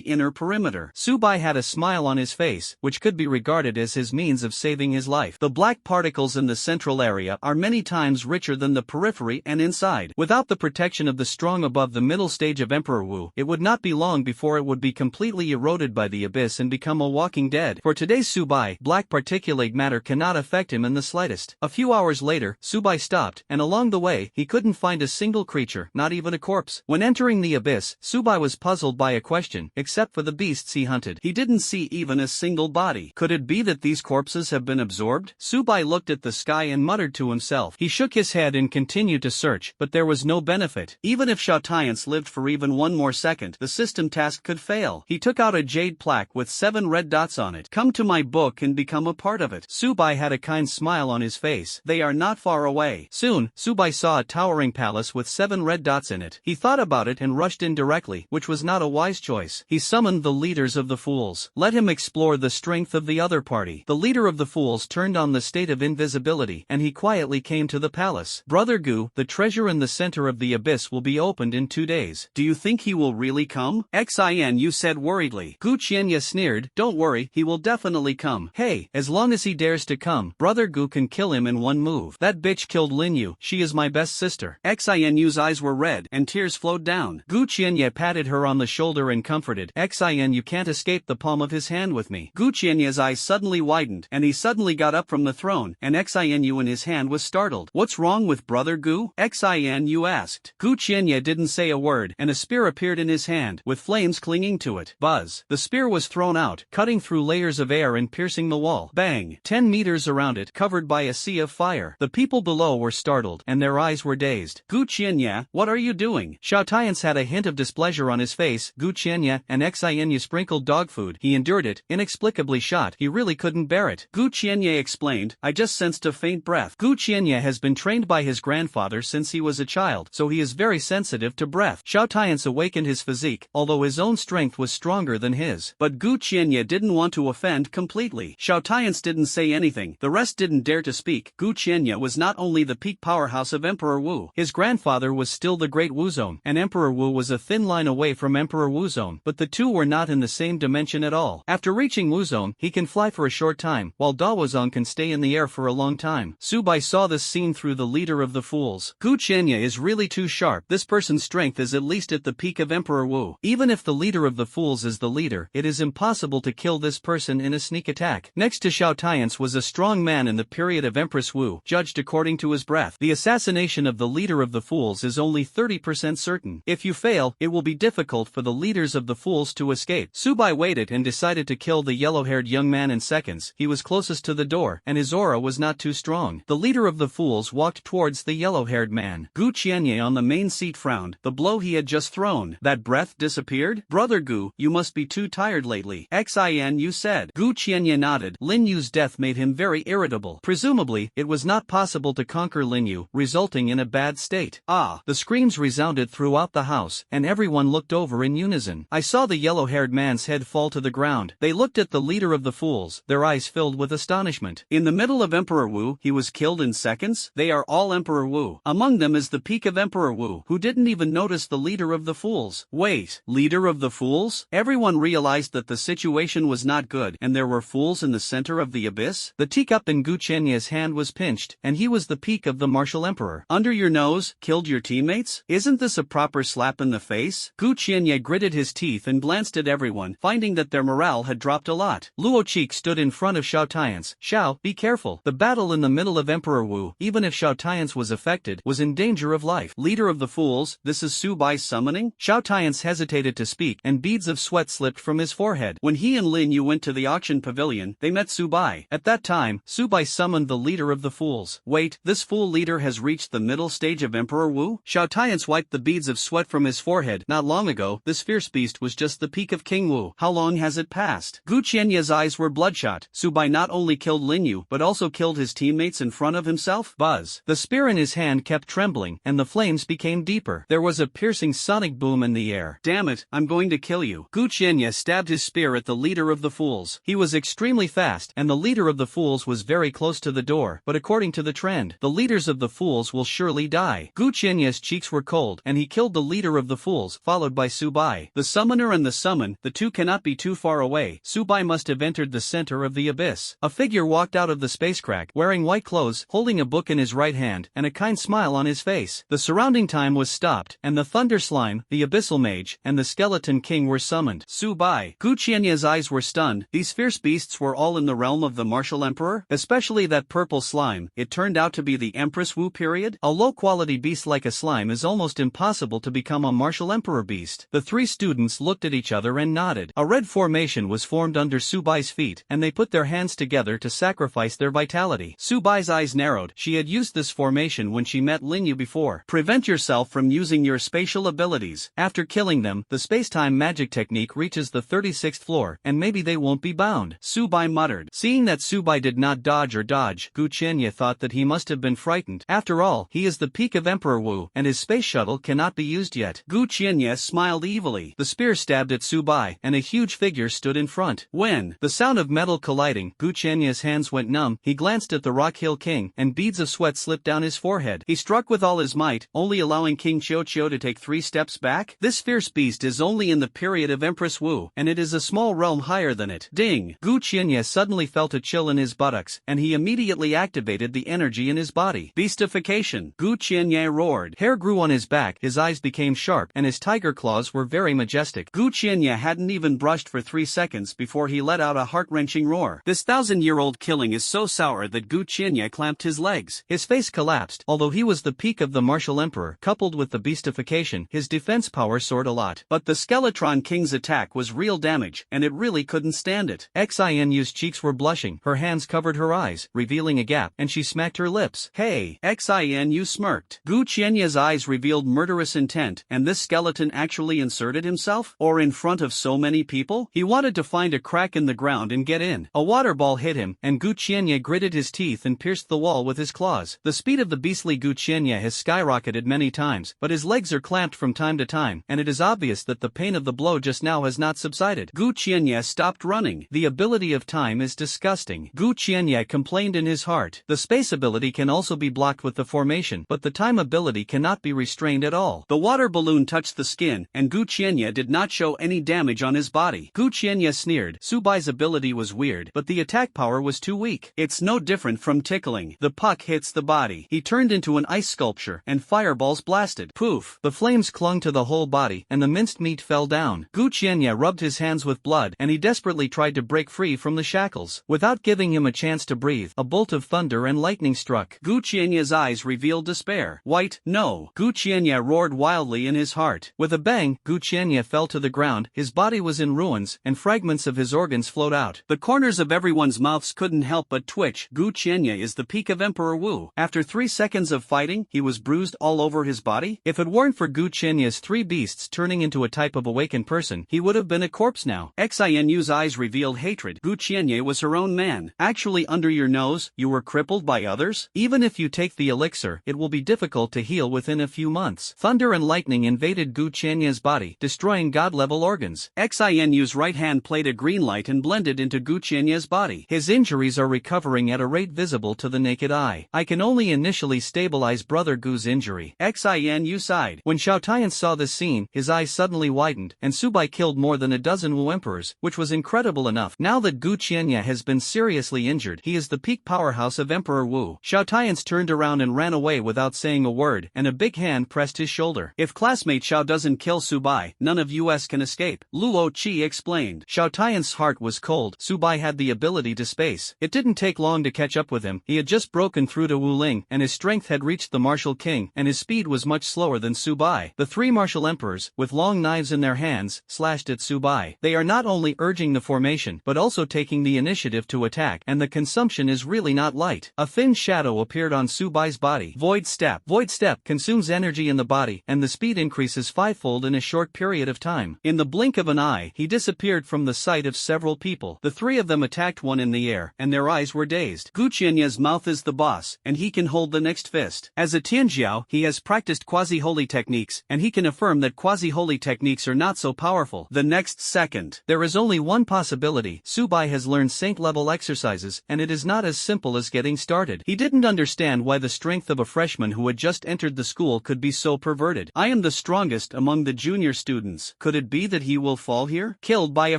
inner perimeter. Subai had a smile on his face, which could be regarded as his means of saving his life. The black particles in the central area are many times richer than the periphery and inside. Without the protection of the strong above the middle stage of Emperor Wu, it would not be long before it would be completely eroded by the abyss and become a walking dead. For today's Subai, black particulate matter cannot affect him in the slightest. A few hours later, Subai stopped, and along the way, he couldn't find a single creature, not even a corpse. When entering the abyss, Subai was puzzled by a question. Except for the beasts he hunted, he didn't see even a single body. Could it be that these corpses have been absorbed? Subai looked at the sky and muttered to himself. He shook his head and continued to search, but there was no benefit. Even if Shaotians lived for even one more second, the system task could fail. He took out a jade plaque with 7 red dots on it. "Come to my book and become a part of it." Subai had a kind smile on his face. They are not far away. Soon, Subai saw a towering palace with 7 red dots in it. He thought about it and rushed in directly, which was not a wise choice. He summoned the leaders of the fools. Let him explore the strength of the other party. The leader of the fools turned on the state of invisibility, and he quietly came to the palace. "Brother Gu, the treasure in the center of the abyss will be opened in 2 days. Do you think he will really come?" "Xin," you said worriedly. Gu Qianye sneered, don't worry, he will definitely come. Hey, as long as he dares to come, Brother Gu can kill him in one move. That bitch killed Linyu, she is my best sister. Xianyu's eyes were red, and tears flowed down. Gu Qianye patted her on the shoulder and comforted, Xian, you can't escape the palm of his hand with me. Gu Qianye's eyes suddenly widened, and he suddenly got up from the throne, and Xianyu in his hand was startled. What's wrong with Brother Gu? Xianyu asked. Gu Qianye didn't say a word, and a spear appeared in his hand, with flames clinging to it. Buzz. The spear was thrown out, cutting through layers of air and piercing the wall. Bang. 10 meters around it, covered by a sea of fire. The people below were startled, and their eyes were dazed. Gu Qianye, what are you doing? Xiao Tian's had a hint of displeasure on his face. Gu Qianye and Xianyu sprinkled dog food. He endured it, inexplicably shot. He really couldn't bear it. Gu Qianye explained, I just sensed a faint breath. Gu Qianye has been trained by his grandfather since he was a child, so he is very sensitive to breath. Xiao Tian's awakened his physique, although his own strength was stronger than his. But Gu Qianye didn't want to offend completely. Xiao Tian's didn't say anything. The rest didn't dare to speak. Gu Qianye was not only the peak powerhouse of Emperor Wu. His grandfather was still the Great Wuzone, and Emperor Wu was a thin line away from Emperor Wuzone, but the two were not in the same dimension at all. After reaching Wuzone, he can fly for a short time, while Dawuzong can stay in the air for a long time. Su Bai saw this scene through the leader of the fools. Gu Qianye is really too sharp. This person's strength is at least at the peak of Emperor Wu. Even if the leader of the fools is the leader, it is impossible to kill this person in a sneak attack. Next to Xiao Tian's was a strong man in the period of Empress Wu, judged according to his breath. The assassination of the leader of the fools is only 30% certain. If you fail, it will be difficult for the leaders of the fools to escape. Su Bai waited and decided to kill the yellow-haired young man in seconds. He was closest to the door, and his aura was not too strong. The leader of the fools walked towards the yellow-haired man. Gu Qianye on the main seat frowned. The blow he had just thrown, that breath disappeared? Brother Gu, you must be too tired lately. Xianyu said. Gu Qianye nodded. Lin Yu's death made him very irritable. Presumably, it was not possible to conquer Lin Yu, resulting in a bad state. Ah! The screams resounded throughout the house, and everyone looked over in unison. I saw the yellow-haired man's head fall to the ground. They looked at the leader of the fools, their eyes filled with astonishment. In the middle of Emperor Wu, he was killed in seconds? They are all Emperor Wu. Among them is the peak of Emperor Wu, who didn't even notice the leader of the fools. Wait, leader of the fools? Everyone realized that the situation was not good, and there were fools in the center of the abyss? The teacup in Gu Qianye's hand was pinched, and he was the peak of the martial emperor. Under your nose, killed your teammates? Isn't this a proper slap in the face? Gu Qianye gritted his teeth and glanced at everyone, finding that their morale had dropped a lot. Luo Cheek stood in front of Xiao Tian's. Xiao, be careful. The battle in the middle of Emperor Wu, even if Xiao Tian's was affected, was in danger of life. Leader of the fools, this is Su Bai's summoning? Xiao Tian's hesitated to speak, and beads of sweat slipped from his forehead. When he and Lin Yu went to the auction pavilion, they met Su Bai. At that time, Su Bai summoned the leader of the fools. Wait, this fool leader has reached the middle stage of Emperor Wu? Xiao Tian's wiped the beads of sweat from his forehead. Not long ago, this fierce beast was just the peak of King Wu. How long has it passed? Gu Qianye's eyes were bloodshot. Su Bai not only killed Lin Yu, but also killed his teammates in front of himself? Buzz. The spear in his hand kept trembling, and the flames became deeper. There was a piercing sonic boom in the air. Damn it, I'm going to kill you. Gu Qianye stabbed his spear at the leader of the fools. He was extremely fast, and the leader of the fools was very close to the door, but according to the trend, the leaders of the fools will surely die. Gu Qianye's cheeks were cold, and he killed the leader of the fools, followed by Su Bai. The summoner and the summon, the two cannot be too far away. Su Bai must have entered the center of the abyss. A figure walked out of the space crack, wearing white clothes, holding a book in his right hand, and a kind smile on his face. The surrounding time was stopped, and the thunder slime, the abyssal mage, and the skeleton king were summoned. Su Bai. Gu Qianye's eyes were stunned. These fierce beasts were all in the realm of the martial emperor, especially that purple slime. It turned out to be the Empress Wu period. A low-quality beast like a slime is almost impossible to become a martial emperor beast. The three students looked at each other and nodded. A red formation was formed under Su Bai's feet, and they put their hands together to sacrifice their vitality. Su Bai's eyes narrowed. She had used this formation when she met Lin Yu before. Prevent yourself from using your spatial abilities. After killing them, the space-time magic technique reaches the 36th floor, and maybe they won't be bound. Su Bai muttered. Seeing that Su Bai did not dodge or dodge, Gu Qianye thought that he must have been frightened. After all, he is the peak of Emperor Wu, and his space shuttle cannot be used yet. Gu Qianye smiled evilly. The spear stabbed at Su Bai, and a huge figure stood in front. When the sound of metal colliding, Gu Qianye's hands went numb. He glanced at the Rock Hill King, and beads of sweat slipped down his forehead. He struck with all his might, only allowing King Qiuqiu to take 3 steps back. This fierce beast is only in the period of Empress Wu, and it is a small realm higher than it. Ding! Gu Qianye suddenly felt a chill in his buttocks, and he immediately activated the energy in his body. Beastification! Gu Qianye roared. Hair grew on his back, his eyes became sharp, and his tiger claws were very majestic. Gu Qianye hadn't even brushed for 3 seconds before he let out a heart-wrenching roar. This 1,000-year-old killing is so sour that Gu Qianye clamped his legs. His face collapsed. Although he was the peak of the martial emperor, coupled with the beastification, his defense power soared a lot. But the Skeletron King's attack was real damage, and it really couldn't stand it. Xinu's cheeks were blushing, her hands covered her eyes, revealing a gap, and she smacked her lips. Hey! Xinu smirked. Gu Qianye's eyes revealed murderous intent, and this skeleton actually inserted himself? Or in front of so many people? He wanted to find a crack in the ground and get in. A water ball hit him, and Gu Qianye gritted his teeth and pierced the wall with his claws. The speed of the beastly Gu Qianye has skyrocketed many times, but his legs are clamped from time to time, and it is obvious that the pain of the blow just now has not subsided. Gu Qianye stopped running. The ability of time is disgusting. Gu Qianye complained in his heart. The space ability can also be blocked with the formation, but the time ability cannot be restrained at all. The water balloon touched the skin, and Gu Qianye did not show any damage on his body. Gu Qianye sneered. Subai's ability was weird, but the attack power was too weak. It's no different from tickling. The puck hits the body. He turned into an ice sculpture, and fireballs blasted. Poof! The flames clung to the whole body, and the minced meat fell down. Gu Qianye rubbed his hands with blood, and he desperately tried to break free from the shackles. Without giving him a chance to breathe, a bolt of thunder and lightning struck. Gu Qianye's eyes revealed despair. White, no! Gu Qianye roared wildly in his heart. With a bang, Gu Qianye fell to the ground, his body was in ruins, and fragments of his organs flowed out. The corners of everyone's mouths couldn't help but twitch. Gu Qianye is the peak of Emperor Wu. After 3 seconds of fighting, he was bruised all over his body? If it weren't for Gu Qianye's 3 beasts turning into a type of awakened person, he would have been a corpse now. Xinu's eyes revealed hatred. Gu Qianye was her own man. Actually, under your nose, you were crippled by others? Even if you take the elixir, it will be difficult to heal within a few months. Thunder and lightning invaded Gu Qianye's body, destroying god-level organs. Xinu's right hand played a green light and blended into Gu Qianye's body. His injuries are recovering at a rate visible to the naked eye. I can only initially stabilize Brother Gu's injury. Xinu sighed. When Xiaotian saw this scene, his eyes suddenly widened, and Subai killed more than a dozen Wu emperors, which was incredible enough. Now that Gu Qianye has been seriously injured, he is the peak powerhouse of Emperor Wu. Xiaotian turned around and ran away without saying a word, and a big hand pressed his shoulder. If classmate Xiao doesn't kill Subai, none of us can escape, Luo Qi explained. Xiaotian's heart was cold. Subai had the ability to space. It didn't take long to catch up with him. He had just broken through to Wu Ling, and his strength had reached the martial king, and his speed was much slower than Subai. The 3 martial emperors, with long knives in their hands, slashed at Subai. They are not only urging the formation, but also taking the initiative to attack, and the consumption is really not light. A thin shadow appeared on Subai's body. Void Step. Void Step consumes energy in the body, and the speed increases 5-fold in a short period of time. In the blink of an eye, he disappeared from the sight of several people. The 3 of them attacked one in the air, and their eyes were dazed. Gu Qianye's mouth is the boss, and he can hold the next fist. As a Tianjiao, he has practiced quasi-holy techniques, and he can affirm that quasi-holy techniques are not so powerful. The next second, there is only one possibility. Subai has learned saint-level exercises, and it is not as simple as getting started. He didn't understand why the strength of a freshman who had just entered the school could be so perverted. I am the strongest among the junior students. Could it be that he will fall here? Killed by a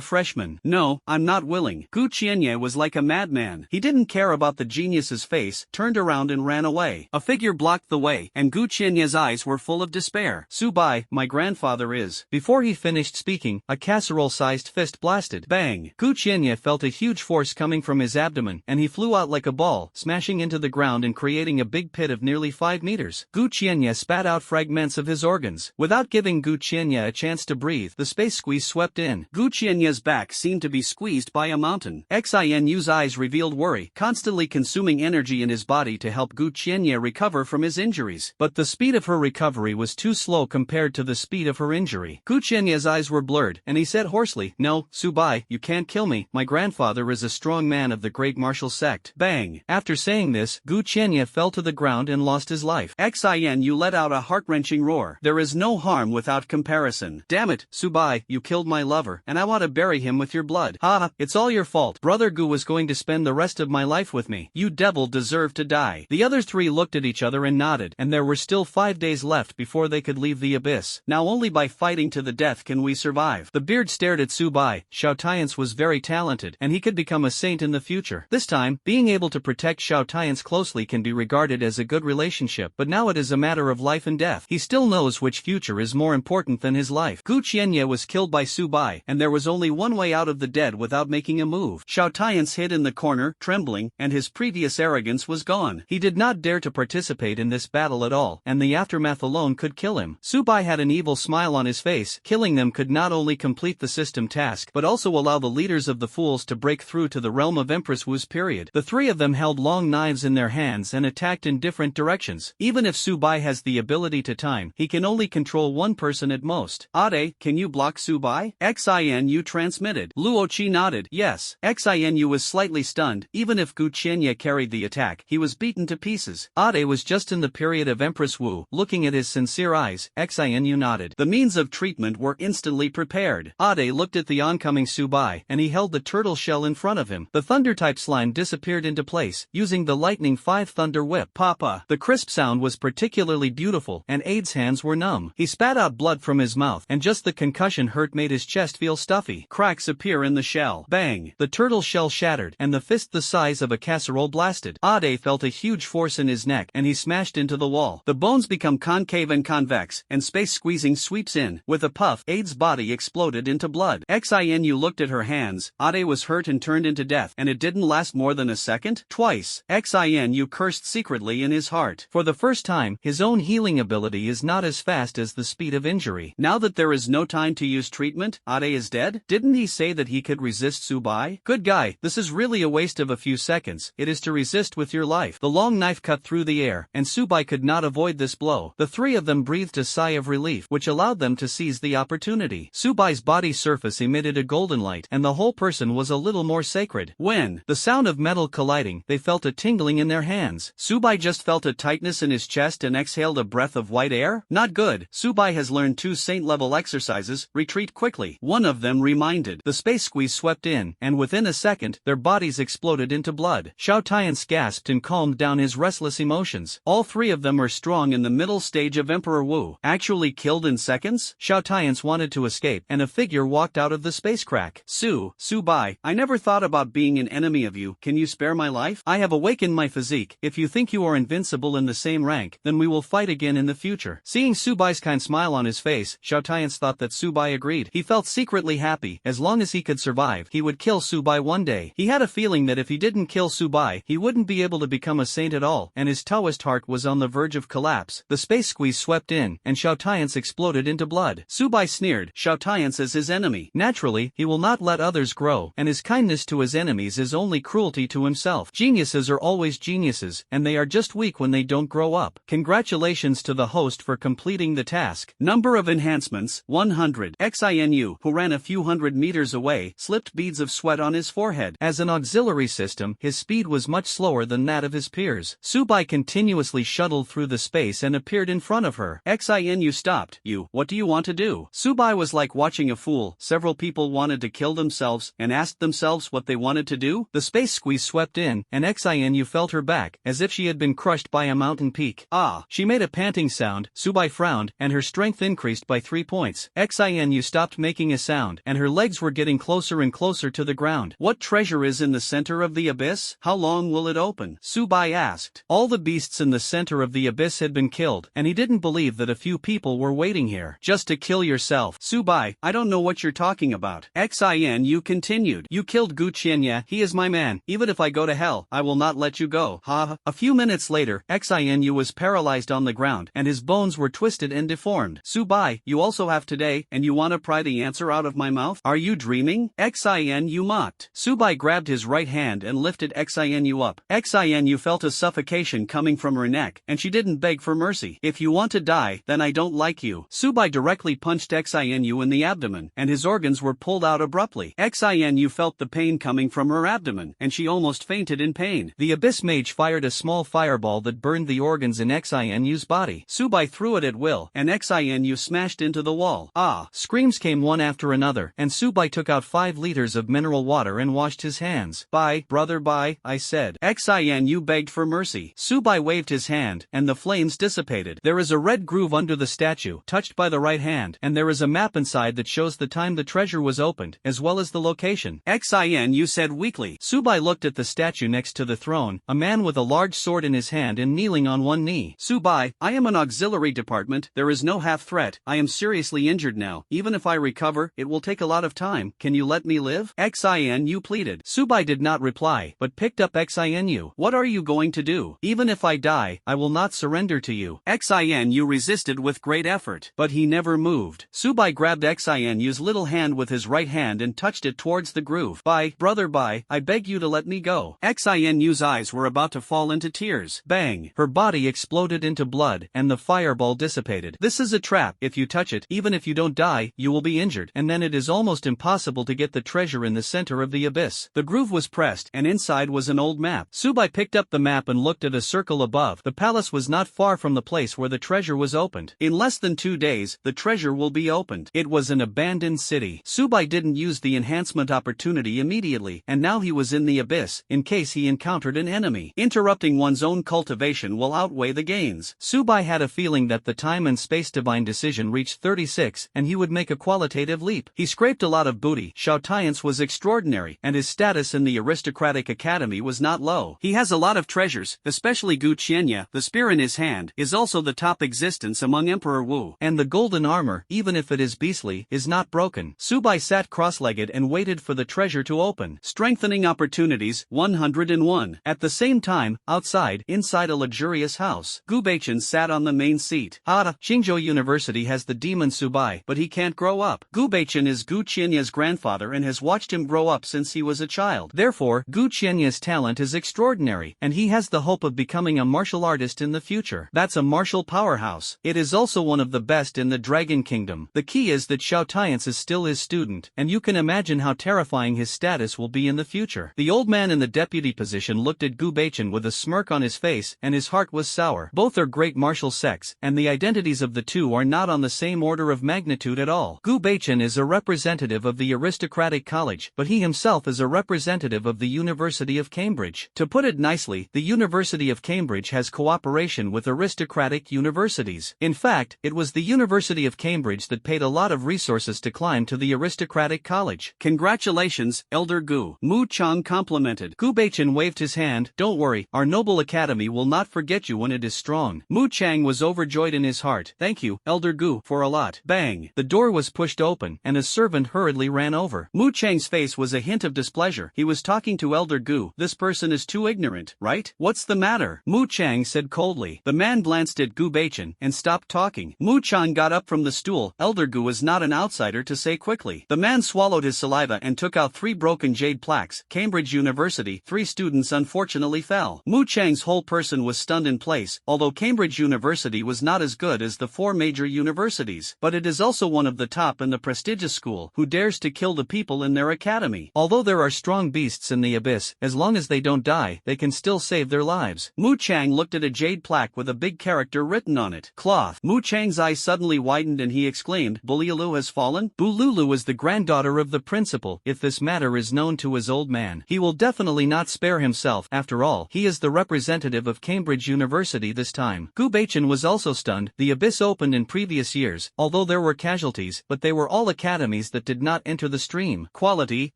freshman. No, I'm not willing. Gu Qianye was like a madman. He didn't care about the genius's face, turned around and ran away. A figure blocked the way, and Gu Qianye's eyes were full of despair. Subai, my grandfather is. Before he finished speaking, a casserole-sized fist blasted. Bang! Gu Qianye felt a huge force coming from his abdomen, and he flew out like a ball, smashing into the ground and creating a big pit of nearly 5 meters. Gu Qianye spat out fragments of his organs. Without giving Gu Qianye a chance to breathe, the space squeeze swept in. Gu Qianye's back seemed to be squeezed by a mountain. Xinu's eyes revealed worry, constantly consuming energy in his body to help Gu Qianye recover from his injuries. But the speed of her recovery was too slow compared to the speed of her injury. Gu Qianye's eyes were blurred, and he said hoarsely, "No, Subai, you can't kill me. My grandfather is a strong man of the great martial sect." Bang! After saying this, Gu Qianye fell to the ground and lost his life. Xinu let out a heart-wrenching roar. There is no harm without comparison. Damn it, Subai, you killed my lover, and I want to bury him with your blood. Ha, it's all your fault. Brother Gu was going to spend the rest of my life with me. You devil deserve to die. The other 3 looked at each other and nodded, and there were still 5 days left before they could leave the abyss. Now only by fighting to the death can we survive. The beard stared stared at Subai. Xiaotian's was very talented, and he could become a saint in the future. This time, being able to protect Xiaotian's closely can be regarded as a good relationship, but now it is a matter of life and death. He still knows which future is more important than his life. Gu Qianye was killed by Subai, and there was only one way out of the dead without making a move. Xiaotian's hid in the corner, trembling, and his previous arrogance was gone. He did not dare to participate in this battle at all, and the aftermath alone could kill him. Subai had an evil smile on his face. Killing them could not only complete the system task, but also allow the leaders of the fools to break through to the realm of Empress Wu's period. The three of them held long knives in their hands and attacked in different directions. Even if Subai has the ability to time, he can only control one person at most. Ade, can you block Subai? Xinu transmitted. Luoqi nodded. Yes. Xinu was slightly stunned. Even if Gu Qianye carried the attack, he was beaten to pieces. Ade was just in the period of Empress Wu. Looking at his sincere eyes, Xinu nodded. The means of treatment were instantly prepared. Ade looked at the oncoming Subai, and he held the turtle shell in front of him. The thunder-type slime disappeared into place, using the lightning 5 thunder whip. Papa. The crisp sound was particularly beautiful, and Ade's hands were numb. He spat out blood from his mouth, and just the concussion hurt made his chest feel stuffy. Cracks appear in the shell. Bang! The turtle shell shattered, and the fist the size of a casserole blasted. Ade felt a huge force in his neck, and he smashed into the wall. The bones become concave and convex, and space squeezing sweeps in. With a puff, Ade's body exploded into blood. Xinu looked at her hands. Ade was hurt and turned into death, and it didn't last more than a second? Twice. Xinu cursed secretly in his heart. For the first time, his own healing ability is not as fast as the speed of injury. Now that there is no time to use treatment, Ade is dead? Didn't he say that he could resist Subai? Good guy, this is really a waste of a few seconds. It is to resist with your life. The long knife cut through the air, and Subai could not avoid this blow. The three of them breathed a sigh of relief, which allowed them to seize the opportunity. Subai's body surface emitted a golden light, and the whole person was a little more sacred. When the sound of metal colliding, they felt a tingling in their hands. Subai just felt a tightness in his chest and exhaled a breath of white air? Not good. Subai has learned 2 saint-level exercises. Retreat quickly. One of them reminded. The space squeeze swept in, and within a second, their bodies exploded into blood. Xiaotian gasped and calmed down his restless emotions. All three of them are strong in the middle stage of Emperor Wu. Actually killed in seconds? Xiaotian wanted to escape, and a figure walked out of the space crack. Subai, I never thought about being an enemy of you. Can you spare my life? I have awakened my physique. If you think you are invincible in the same rank, then we will fight again in the future. Seeing Subai's kind smile on his face, Xiaotian thought that Subai agreed. He felt secretly happy. As long as he could survive, he would kill Subai one day. He had a feeling that if he didn't kill Subai, he wouldn't be able to become a saint at all, and his Taoist heart was on the verge of collapse. The space squeeze swept in, and Xiaotian exploded into blood. Subai sneered. Xiaotian is his enemy. Naturally, he will not let others grow, and his kindness to his enemies is only cruelty to himself. Geniuses are always geniuses, and they are just weak when they don't grow up. Congratulations to the host for completing the task. Number of enhancements, 100. Xinu, who ran a few hundred meters away, slipped beads of sweat on his forehead. As an auxiliary system, his speed was much slower than that of his peers. Subai continuously shuttled through the space and appeared in front of her. Xinu stopped. What do you want to do? Subai was like watching a fool. Several people wanted to kill themselves and asked themselves what they wanted to do. The space squeeze swept in, and Xinu felt her back, as if she had been crushed by a mountain peak. Ah! She made a panting sound. Subai frowned, and her strength increased by 3 points. Xinu stopped making a sound, and her legs were getting closer and closer to the ground. What treasure is in the center of the abyss? How long will it open? Subai asked. All the beasts in the center of the abyss had been killed, and he didn't believe that a few people were waiting here. Just to kill yourself. Subai, I don't know what you're talking about. Xinu continued. You killed Gu Qianye. He is my man. Even if I go to hell, I will not let you go. Ha! A few minutes later, Xinu was paralyzed on the ground, and his bones were twisted and deformed. Subai, you also have today, and you want to pry the answer out of my mouth? Are you dreaming? Xinu mocked. Subai grabbed his right hand and lifted Xinu up. Xinu felt a suffocation coming from her neck, and she didn't beg for mercy. If you want to die, then I don't like you. Subai directly punched Xinu in the abdomen, and his organs were pulled out abruptly. Xinu felt the pain coming from her abdomen, and she almost fainted in pain. The Abyss Mage fired a small fireball that burned the organs in Xinu's body. Subai threw it at will, and Xinu smashed into the wall. Ah! Screams came one after another, and Subai took out 5 liters of mineral water and washed his hands. Bye, brother, bye, I said. Xinu begged for mercy. Subai waved his hand, and the flames dissipated. There is a red groove under the statue, touched by the right hand, and there is a map inside that shows the the time the treasure was opened, as well as the location. Xin said weakly. Subai looked at the statue next to the throne, a man with a large sword in his hand and kneeling on one knee. Subai, I am an auxiliary department, there is no half threat, I am seriously injured now, even if I recover, it will take a lot of time, can you let me live? Xin pleaded. Subai did not reply, but picked up Xin. What are you going to do? Even if I die, I will not surrender to you. Xin resisted with great effort, but he never moved. Subai grabbed Xinu's little hand with his right hand and touched it towards the groove. Bai, brother Bai, I beg you to let me go. Xinu's eyes were about to fall into tears. Bang! Her body exploded into blood, and the fireball dissipated. This is a trap. If you touch it, even if you don't die, you will be injured, and then it is almost impossible to get the treasure in the center of the abyss. The groove was pressed, and inside was an old map. Subai picked up the map and looked at a circle above. The palace was not far from the place where the treasure was opened. In less than 2 days, the treasure will be opened. It was an abandoned city. Subai didn't use the enhancement opportunity immediately, and now he was in the abyss, in case he encountered an enemy. Interrupting one's own cultivation will outweigh the gains. Subai had a feeling that the time and space divine decision reached 36, and he would make a qualitative leap. He scraped a lot of booty. Xiaotiance was extraordinary, and his status in the aristocratic academy was not low. He has a lot of treasures, especially Gu Qianya, the spear in his hand, is also the top existence among Emperor Wu. And the golden armor, even if it is beastly, is not broken. Subai sat cross-legged and waited for the treasure to open. Strengthening opportunities, 101. At the same time, outside, inside a luxurious house, Gu Baichen sat on the main seat. Qingzhou University has the demon Subai, but he can't grow up. Gu Baichen is Gu Qianya's grandfather and has watched him grow up since he was a child. Therefore, Gu Qianya's talent is extraordinary, and he has the hope of becoming a martial artist in the future. That's a martial powerhouse. It is also one of the best in the Dragon Kingdom. The key is that Xiaotiance is still his student, and you can imagine how terrifying his status will be in the future. The old man in the deputy position looked at Gu Baichen with a smirk on his face, and his heart was sour. Both are great martial sects, and the identities of the two are not on the same order of magnitude at all. Gu Baichen is a representative of the aristocratic college, but he himself is a representative of the University of Cambridge. To put it nicely, the University of Cambridge has cooperation with aristocratic universities. In fact, it was the University of Cambridge that paid a lot of resources to climb to the aristocratic college. Congratulations, Elder Gu. Mu Chang complimented. Gu Baichen waved his hand. Don't worry, our noble academy will not forget you when it is strong. Mu Chang was overjoyed in his heart. Thank you, Elder Gu, for a lot. Bang! The door was pushed open, and a servant hurriedly ran over. Mu Chang's face was a hint of displeasure. He was talking to Elder Gu. This person is too ignorant, right? What's the matter? Mu Chang said coldly. The man glanced at Gu Baichen and stopped talking. Mu Chang got up from the stool. Elder Gu was not an outsider to say quickly. The man swallowed his saliva and took out 3 broken jade plaques. Cambridge University. 3 students unfortunately fell. Mu Chang's whole person was stunned in place. Although Cambridge University was not as good as the 4 major universities, but it is also one of the top in the prestigious school. Who dares to kill the people in their academy? Although there are strong beasts in the abyss, as long as they don't die, they can still save their lives. Mu Chang looked at a jade plaque with a big character written on it. Cloth. Mu Chang's eyes suddenly widened and he exclaimed, Bululu has fallen? Bululu is the granddaughter of the principal. If this matter is known to his old man, he will definitely not spare himself. After all, he is the representative of Cambridge University this time. Gu Baichen was also stunned. The abyss opened in previous years, although there were casualties, but they were all academies that did not enter the stream. Quality,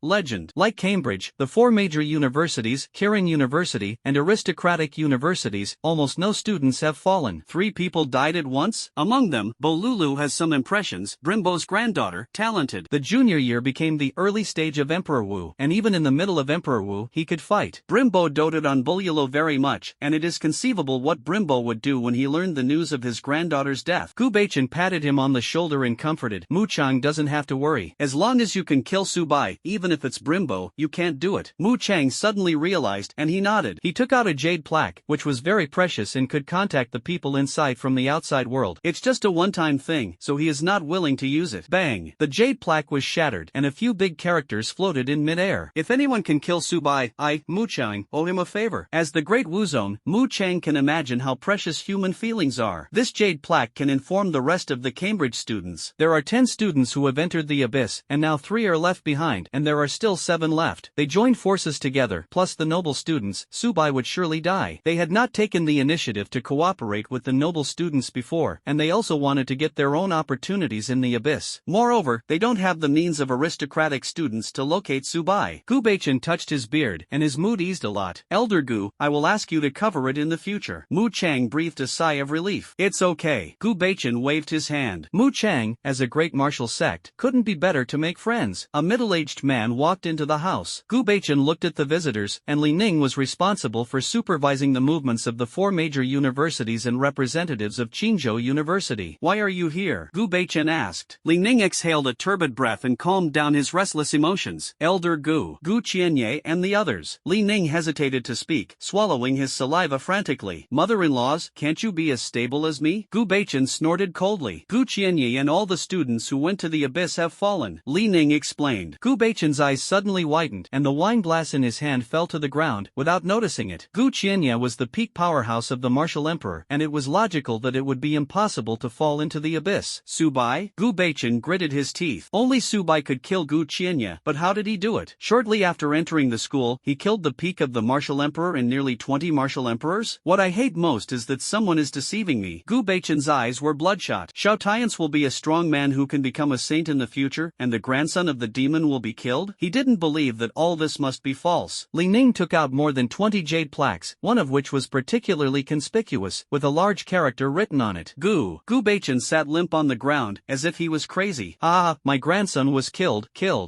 legend. Like Cambridge, the 4 major universities, Kirin University, and aristocratic universities, almost no students have fallen. 3 people died at once? Among them, Bolulu has some impressions. Brimbo's granddaughter, talented. The junior year became the early stage of Emperor Wu, and even in the middle of Emperor Wu, he could fight. Brimbo doted on Bolulu very much, and it is conceivable what Brimbo would do when he learned the news of his granddaughter's death. Gu Baichen patted him on the shoulder and comforted. Mu Chang doesn't have to worry. As long as you can kill Subai, even if it's Brimbo, you can't do it. Mu Chang suddenly realized, and he nodded. He took out a jade plaque, which was very precious and could contact the people inside from the outside world. It's just a one-time thing, so he is not willing to use it. Bang! The jade plaque was shattered, and a few big characters floated in mid-air. If anyone can kill Subai, I, Mu Chang, owe him a favor. As the great Wuzone, Mu Chang can imagine how precious human feelings are. This jade plaque can inform the rest of the Cambridge students. There are 10 students who have entered the abyss, and now 3 are left behind, and there are still 7 left. They joined forces together, plus the noble students. Subai would surely die. They had not taken the initiative to cooperate with the noble students before, and they also wanted to get their own opportunities in the abyss. Moreover, Moreover, they don't have the means of aristocratic students to locate Subai. Gu Baichen touched his beard, and his mood eased a lot. Elder Gu, I will ask you to cover it in the future. Mu Chang breathed a sigh of relief. It's okay. Gu Baichen waved his hand. Mu Chang, as a great martial sect, couldn't be better to make friends. A middle-aged man walked into the house. Gu Baichen looked at the visitors, and Li Ning was responsible for supervising the movements of the 4 major universities and representatives of Qingzhou University. Why are you here? Gu Baichen asked. Li Ning exhaled a turbid breath and calmed down his restless emotions. Elder Gu, Gu Qianye and the others. Li Ning hesitated to speak, swallowing his saliva frantically. Mother-in-laws, can't you be as stable as me? Gu Baichen snorted coldly. Gu Qianye and all the students who went to the abyss have fallen. Li Ning explained. Gu Baichen's eyes suddenly widened, and the wine glass in his hand fell to the ground, without noticing it. Gu Qianye was the peak powerhouse of the martial emperor, and it was logical that it would be impossible to fall into the abyss. Subai? Gu Baichen gritted his teeth. Only Subai could kill Gu Qianye, but how did he do it? Shortly after entering the school, he killed the peak of the martial emperor and nearly 20 martial emperors? What I hate most is that someone is deceiving me. Gu Baichen's eyes were bloodshot. Xiao Tian's will be a strong man who can become a saint in the future, and the grandson of the demon will be killed? He didn't believe that all this must be false. Li Ning took out more than 20 jade plaques, one of which was particularly conspicuous, with a large character written on it. Gu Baichen sat limp on the ground, as if he was crazy. Ah, my grandson was killed.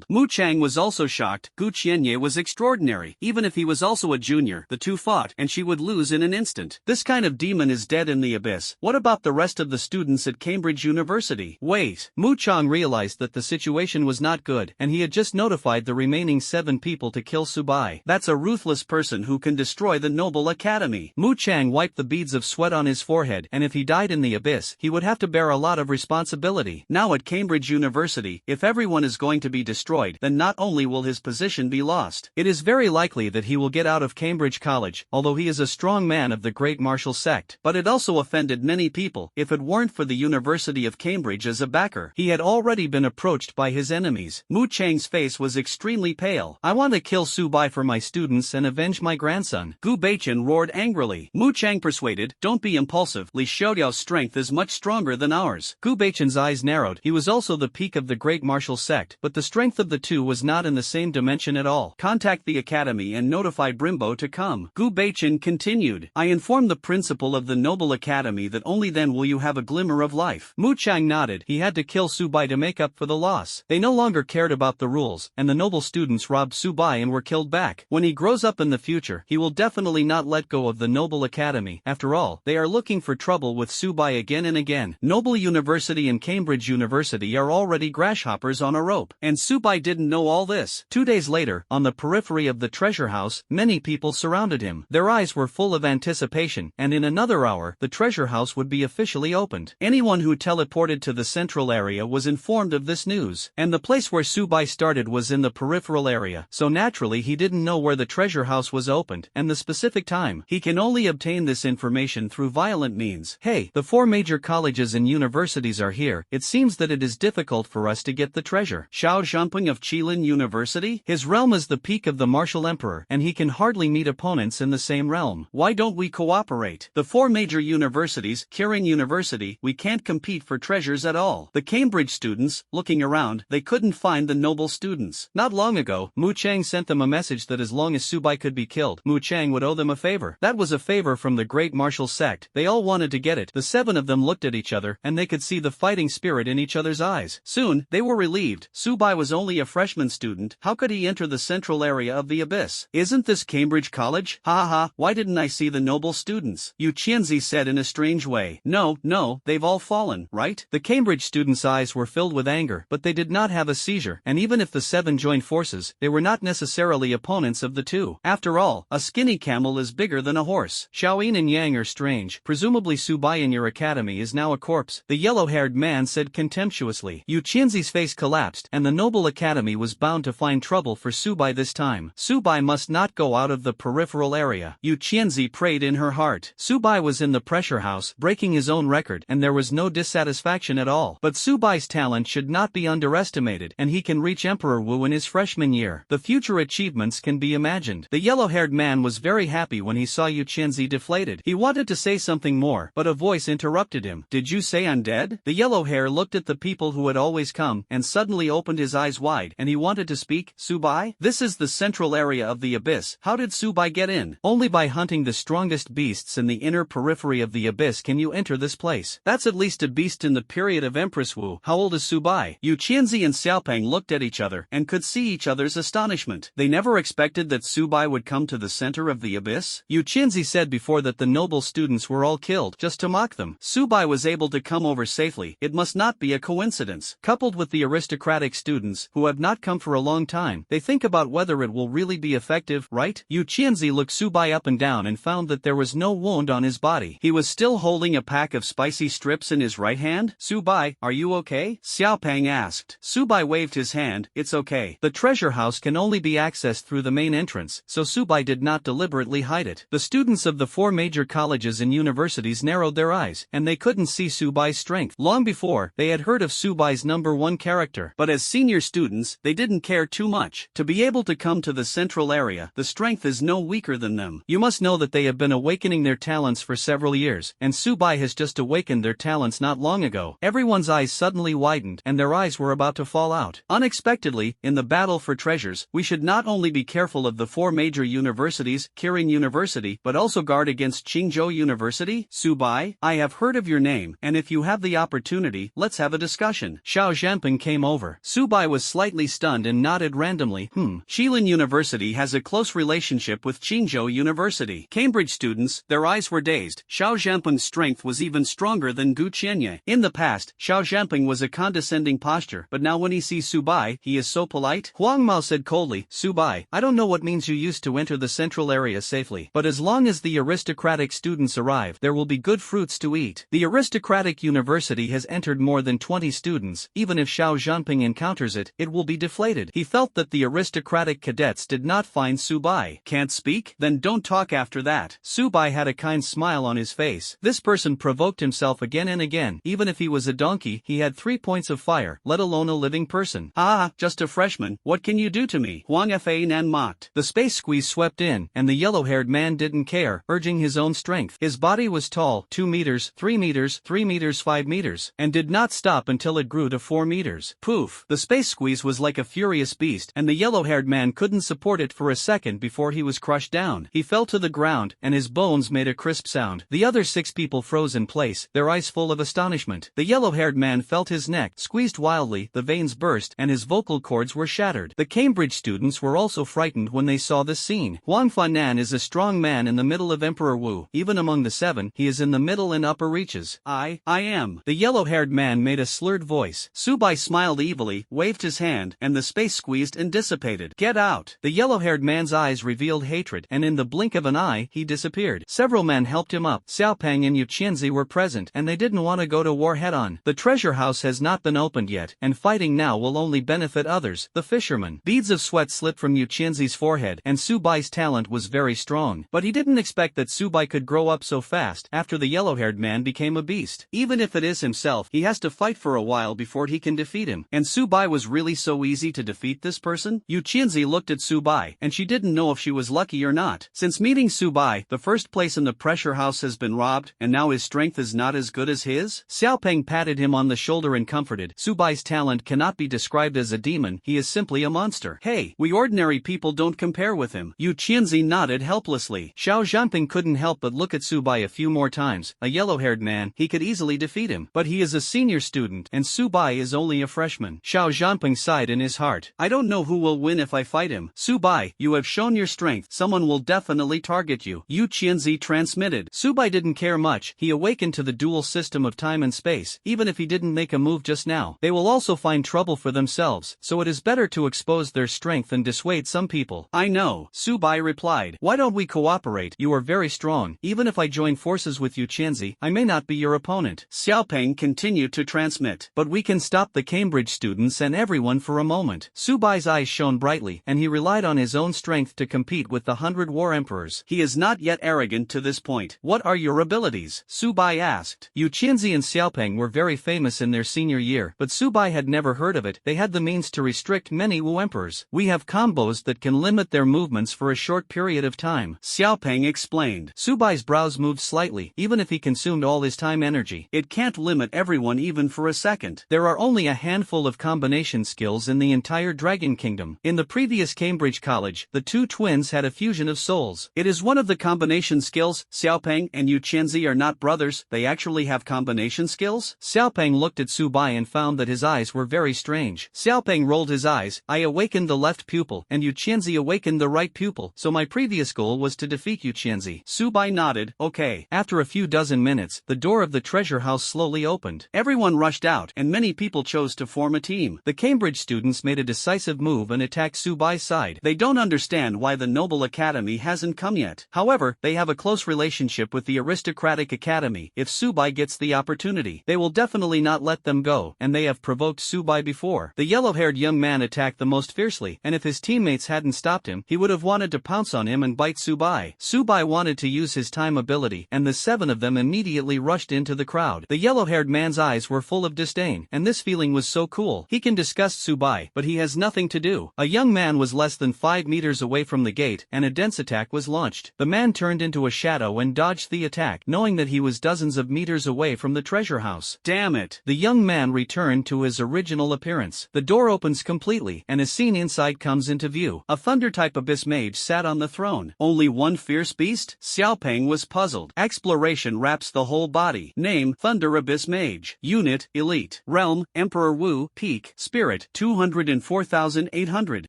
Mu Chang was also shocked. Gu Qianye was extraordinary. Even if he was also a junior, the two fought, and she would lose in an instant. This kind of demon is dead in the abyss. What about the rest of the students at Cambridge University? Wait. Mu Chang realized that the situation was not good, and he had just notified the remaining 7 people to kill Subai. That's a ruthless person who can destroy the Noble Academy. Mu Chang wiped the beads of sweat on his forehead, and if he died in the abyss, he would have to bear a lot of responsibility. Now at Cambridge University, if everyone is going to be destroyed, then not only will his position be lost, it is very likely that he will get out of Cambridge College, although he is a strong man of the great martial sect. But it also offended many people. If it weren't for the University of Cambridge as a backer, he had already been approached by his enemies. Mu Chang's face was extremely pale. I want to kill Subai for my students and avenge my grandson. Gu Baichen roared angrily. Mu Chang persuaded, don't be impulsive. Li Xiaoyao's strength is much stronger than ours. Gu Baichen's eyes narrowed. He was also the peak of the great martial sect, but the strength of the two was not in the same dimension at all. Contact the academy and notify Brimbo to come. Gu Baichen continued. I informed the principal of the Noble Academy that only then will you have a glimmer of life. Mu Chang nodded. He had to kill Subai to make up for the loss. They no longer cared about the rules, and the noble students robbed Subai and were killed back. When he grows up in the future, he will definitely not let go of the Noble Academy. After all, they are looking for trouble with Subai again and again. Noble University and Cambridge University are already grasshoppers on a rope. And Subai didn't know all this. 2 days later, on the periphery of the treasure house, many people surrounded him. Their eyes were full of anticipation, and in another hour, the treasure house would be officially opened. Anyone who teleported to the central area was informed of this news. And the place where Subai started was in the peripheral area, so naturally he didn't know where the treasure house was opened, and the specific time. He can only obtain this information through violent means. Hey, the 4 major colleges and universities are here. It seems that it is difficult for us to get the treasure. Xiao Zhanping of Qilin University? His realm is the peak of the martial emperor, and he can hardly meet opponents in the same realm. Why don't we cooperate? The 4 major universities, Kirin University, we can't compete for treasures at all. The Cambridge students, looking around, they couldn't find the noble students. Not long ago, Mu Chang sent them a message that as long as Subai could be killed, Mu Chang would owe them a favor. That was a favor from the great martial sect. They all wanted to get it. The 7 of them looked at each other, and they could see the fighting spirit in each other's eyes. Soon, they were relieved. Subai was only a freshman student. How could he enter the central area of the abyss? Isn't this Cambridge College? Ha ha, why didn't I see the noble students? Yu Qianzi said in a strange way. No, they've all fallen, right? The Cambridge students' eyes were filled with anger, but they did not have a seizure, and even if the 7 joined forces, they were not necessarily opponents of the 2. After all, a skinny camel is bigger than a horse. Xiaoyin and Yang are strange. Presumably Subai in your academy is now a corpse. The yellow-haired man said contemptuously. Yu Qianzi's face collapsed, and the Noble Academy was bound to find trouble for Subai this time. Subai must not go out of the peripheral area. Yu Qianzi prayed in her heart. Subai was in the pressure house, breaking his own record, and there was no dissatisfaction at all. But Subai's talent should not be underestimated, and he can reach Emperor Wu in his freshman year. The future achievements can be imagined. The yellow-haired man was very happy when he saw Yu Qianzi deflated. He wanted to say something more, but a voice interrupted him. Did you say undead? The yellow hair looked at the people who had always come, and suddenly opened his eyes wide, and he wanted to speak. Subai? This is the central area of the abyss. How did Subai get in? Only by hunting the strongest beasts in the inner periphery of the abyss can you enter this place. That's at least a beast in the period of Empress Wu. How old is Subai? Yu Qianzi and Xiaopeng looked at each other, and could see each other's astonishment. They never expected that Subai would come to the center of the abyss. Yu Qianzi said before that the noble students were all killed, just to mock them. Subai was able to come over safely. It must not be a coincidence. Coupled with the aristocratic students, who have not come for a long time, they think about whether it will really be effective, right? Yu Qianzi looked Subai up and down and found that there was no wound on his body. He was still holding a pack of spicy strips in his right hand. Subai, are you okay? Xiaopeng asked. Subai waved his hand. It's okay. The treasure house can only be accessed through the main entrance, so Subai did not deliberately hide it. The students of the 4 major colleges and universities narrowed their eyes, and they couldn't see Subai's strength. Long before, they had heard of Subai's #1 character, but as senior students, they didn't care too much. To be able to come to the central area, the strength is no weaker than them. You must know that they have been awakening their talents for several years, and Subai has just awakened their talents not long ago. Everyone's eyes suddenly widened, and their eyes were about to fall out. Unexpectedly, in the battle for treasures, we should not only be careful of the 4 major universities, Kirin University, but also guard against Qingzhou University. Subai, I have heard of your name, and if you have the opportunity, let's have a discussion. Xiao Zhanping came over. Subai was slightly stunned and nodded randomly. Shilin University has a close relationship with Qingzhou University. Cambridge students, their eyes were dazed. Xiao Zhanping's strength was even stronger than Gu Qianye. In the past, Xiao Zhanping was a condescending posture, but now when he sees Subai, he is so polite. Huang Mao said coldly, Subai, I don't know what means you used to enter the central area safely, but as long as the aristocratic students arrive, there will be good fruits to eat. The aristocratic university has entered more than 20 students. Even if Xiao Zhanping encounters it, it will be deflated. He felt that the aristocratic cadets did not find Subai. Can't speak? Then don't talk after that. Subai had a kind smile on his face. This person provoked himself again and again. Even if he was a donkey, he had 3 points of fire, let alone a living person. Ah, just a freshman, what can you do to me? Huang Fanan mocked. The space squeeze swept in, and the yellow-haired man didn't care, urging his own strength. His body was tall, 2 meters, 3 meters, 3 meters, 5 meters, and did not stop until it grew to 4 meters. Poof! The space squeeze was like a furious beast, and the yellow-haired man couldn't support it for a second before he was crushed down. He fell to the ground, and his bones made a crisp sound. The other 6 people froze in place, their eyes full of astonishment. The yellow-haired man felt his neck squeezed wildly, the veins burst, and his vocal cords were shattered. The Cambridge students were also frightened when they saw this scene. Huang Fanan is a strong man in the middle of Emperor Wu. Even among the 7, he is in the middle and upper reaches. I am. The yellow-haired man made a slurred voice. Subai smiled evilly, waved his hand, and the space squeezed and dissipated. Get out! The yellow-haired man's eyes revealed hatred, and in the blink of an eye, he disappeared. Several men helped him up. Xiaopeng and Yu Qianzi were present, and they didn't want to go to war head-on. The treasure house has not been opened yet, and fighting now will only benefit others. The fisherman. Beads of sweat slipped from Yu Qianzi's forehead, and Subai's talent was very strong. But he didn't expect that Subai could grow up so fast after the yellow-haired man became a beast. Even if it is himself, he has to fight for a while before he can defeat him. And Subai was really so easy to defeat this person? Yu Qianzi looked at Subai, and she didn't know if she was lucky or not. Since meeting Subai, the first place in the pressure house has been robbed, and now his strength is not as good as his? Xiaopeng patted him on the shoulder and comforted. Subai's talent cannot be described as a demon, he is simply a monster. Hey, we ordinary people don't compare with him. Yu Qianzi nodded helplessly. Xiao Zhanping couldn't help but look at Subai a few more times. A yellow-haired man, he could easily defeat him. But he is a senior student, and Subai is only a freshman. Xiao Zhanping sighed in his heart. I don't know who will win if I fight him. Subai, you have shown your strength. Someone will definitely target you. Yu Qianzi transmitted. Subai didn't care much. He awakened to the dual system of time and space. Even if he didn't make a move just now, they will also find trouble for themselves, so it is better to expose their strength and dissuade some people. I know, Subai replied. Why don't we cooperate? You are very strong. Even if I join forces with Yu Qianzi, I may not be your opponent. Xiaopeng continued to transmit. But we can stop the Cambridge students and everyone for a moment. Subai's eyes shone brightly, and he relied on his own strength to compete with the 100 war emperors. He is not yet arrogant to this point. What are your abilities? Subai asked. Yu Qianzi and Xiaopeng were very famous in their senior year, but Subai had never heard of it. They had the means to restrict many Wu emperors. We have combos that can limit their movements for a short period of time, Xiaopeng explained. Subai's brows moved slightly. Even if he consumed all his time energy, it can't limit everyone even for a second. There are only a handful of combination skills in the entire Dragon Kingdom. In the previous Cambridge College, the two twins had a fusion of souls. It is one of the combination skills. Xiaopeng and Yu Qianzi are not brothers, they actually have combination skills? Xiaopeng looked at Subai and found that his eyes were very strange. Xiaopeng rolled his eyes. I awakened the left pupil, and Yu Qianzi awakened the right pupil, so my previous goal was to defeat Yu Qianzi. Subai nodded, okay. After a few dozen minutes, the door of the treasure house slowly opened. Everyone rushed out, and many people chose to form a team. The Cambridge students made a decisive move and attacked Subai's side. They don't understand why the Noble Academy hasn't come yet. However, they have a close relationship with the aristocratic academy. If Subai gets the opportunity, they will definitely not let them go, and they have provoked Subai before. The yellow-haired young man attacked the most fiercely, and if his teammates hadn't stopped him, he would have wanted to pounce on him and bite Subai. Subai wanted to use his time ability, and the seven of them immediately rushed into the crowd. The yellow-haired man's eyes were full of disdain, and this feeling was so cool. He can disgust Subai, but he has nothing to do. A young man was less than 5 meters away from the gate, and a dense attack was launched. The man turned into a shadow and dodged the attack, knowing that he was dozens of meters away from the treasure house. Damn it! The young man returned to his original appearance. The door opens completely, and a scene inside comes into view. A thunder-type abyss mage sat on the throne. Only one fierce beast? Xiaopeng was puzzled. Exploration wraps the whole body. Name: Thunder Abyss Mage. Unit: Elite. Realm: Emperor Wu. Peak: Spirit 204,800.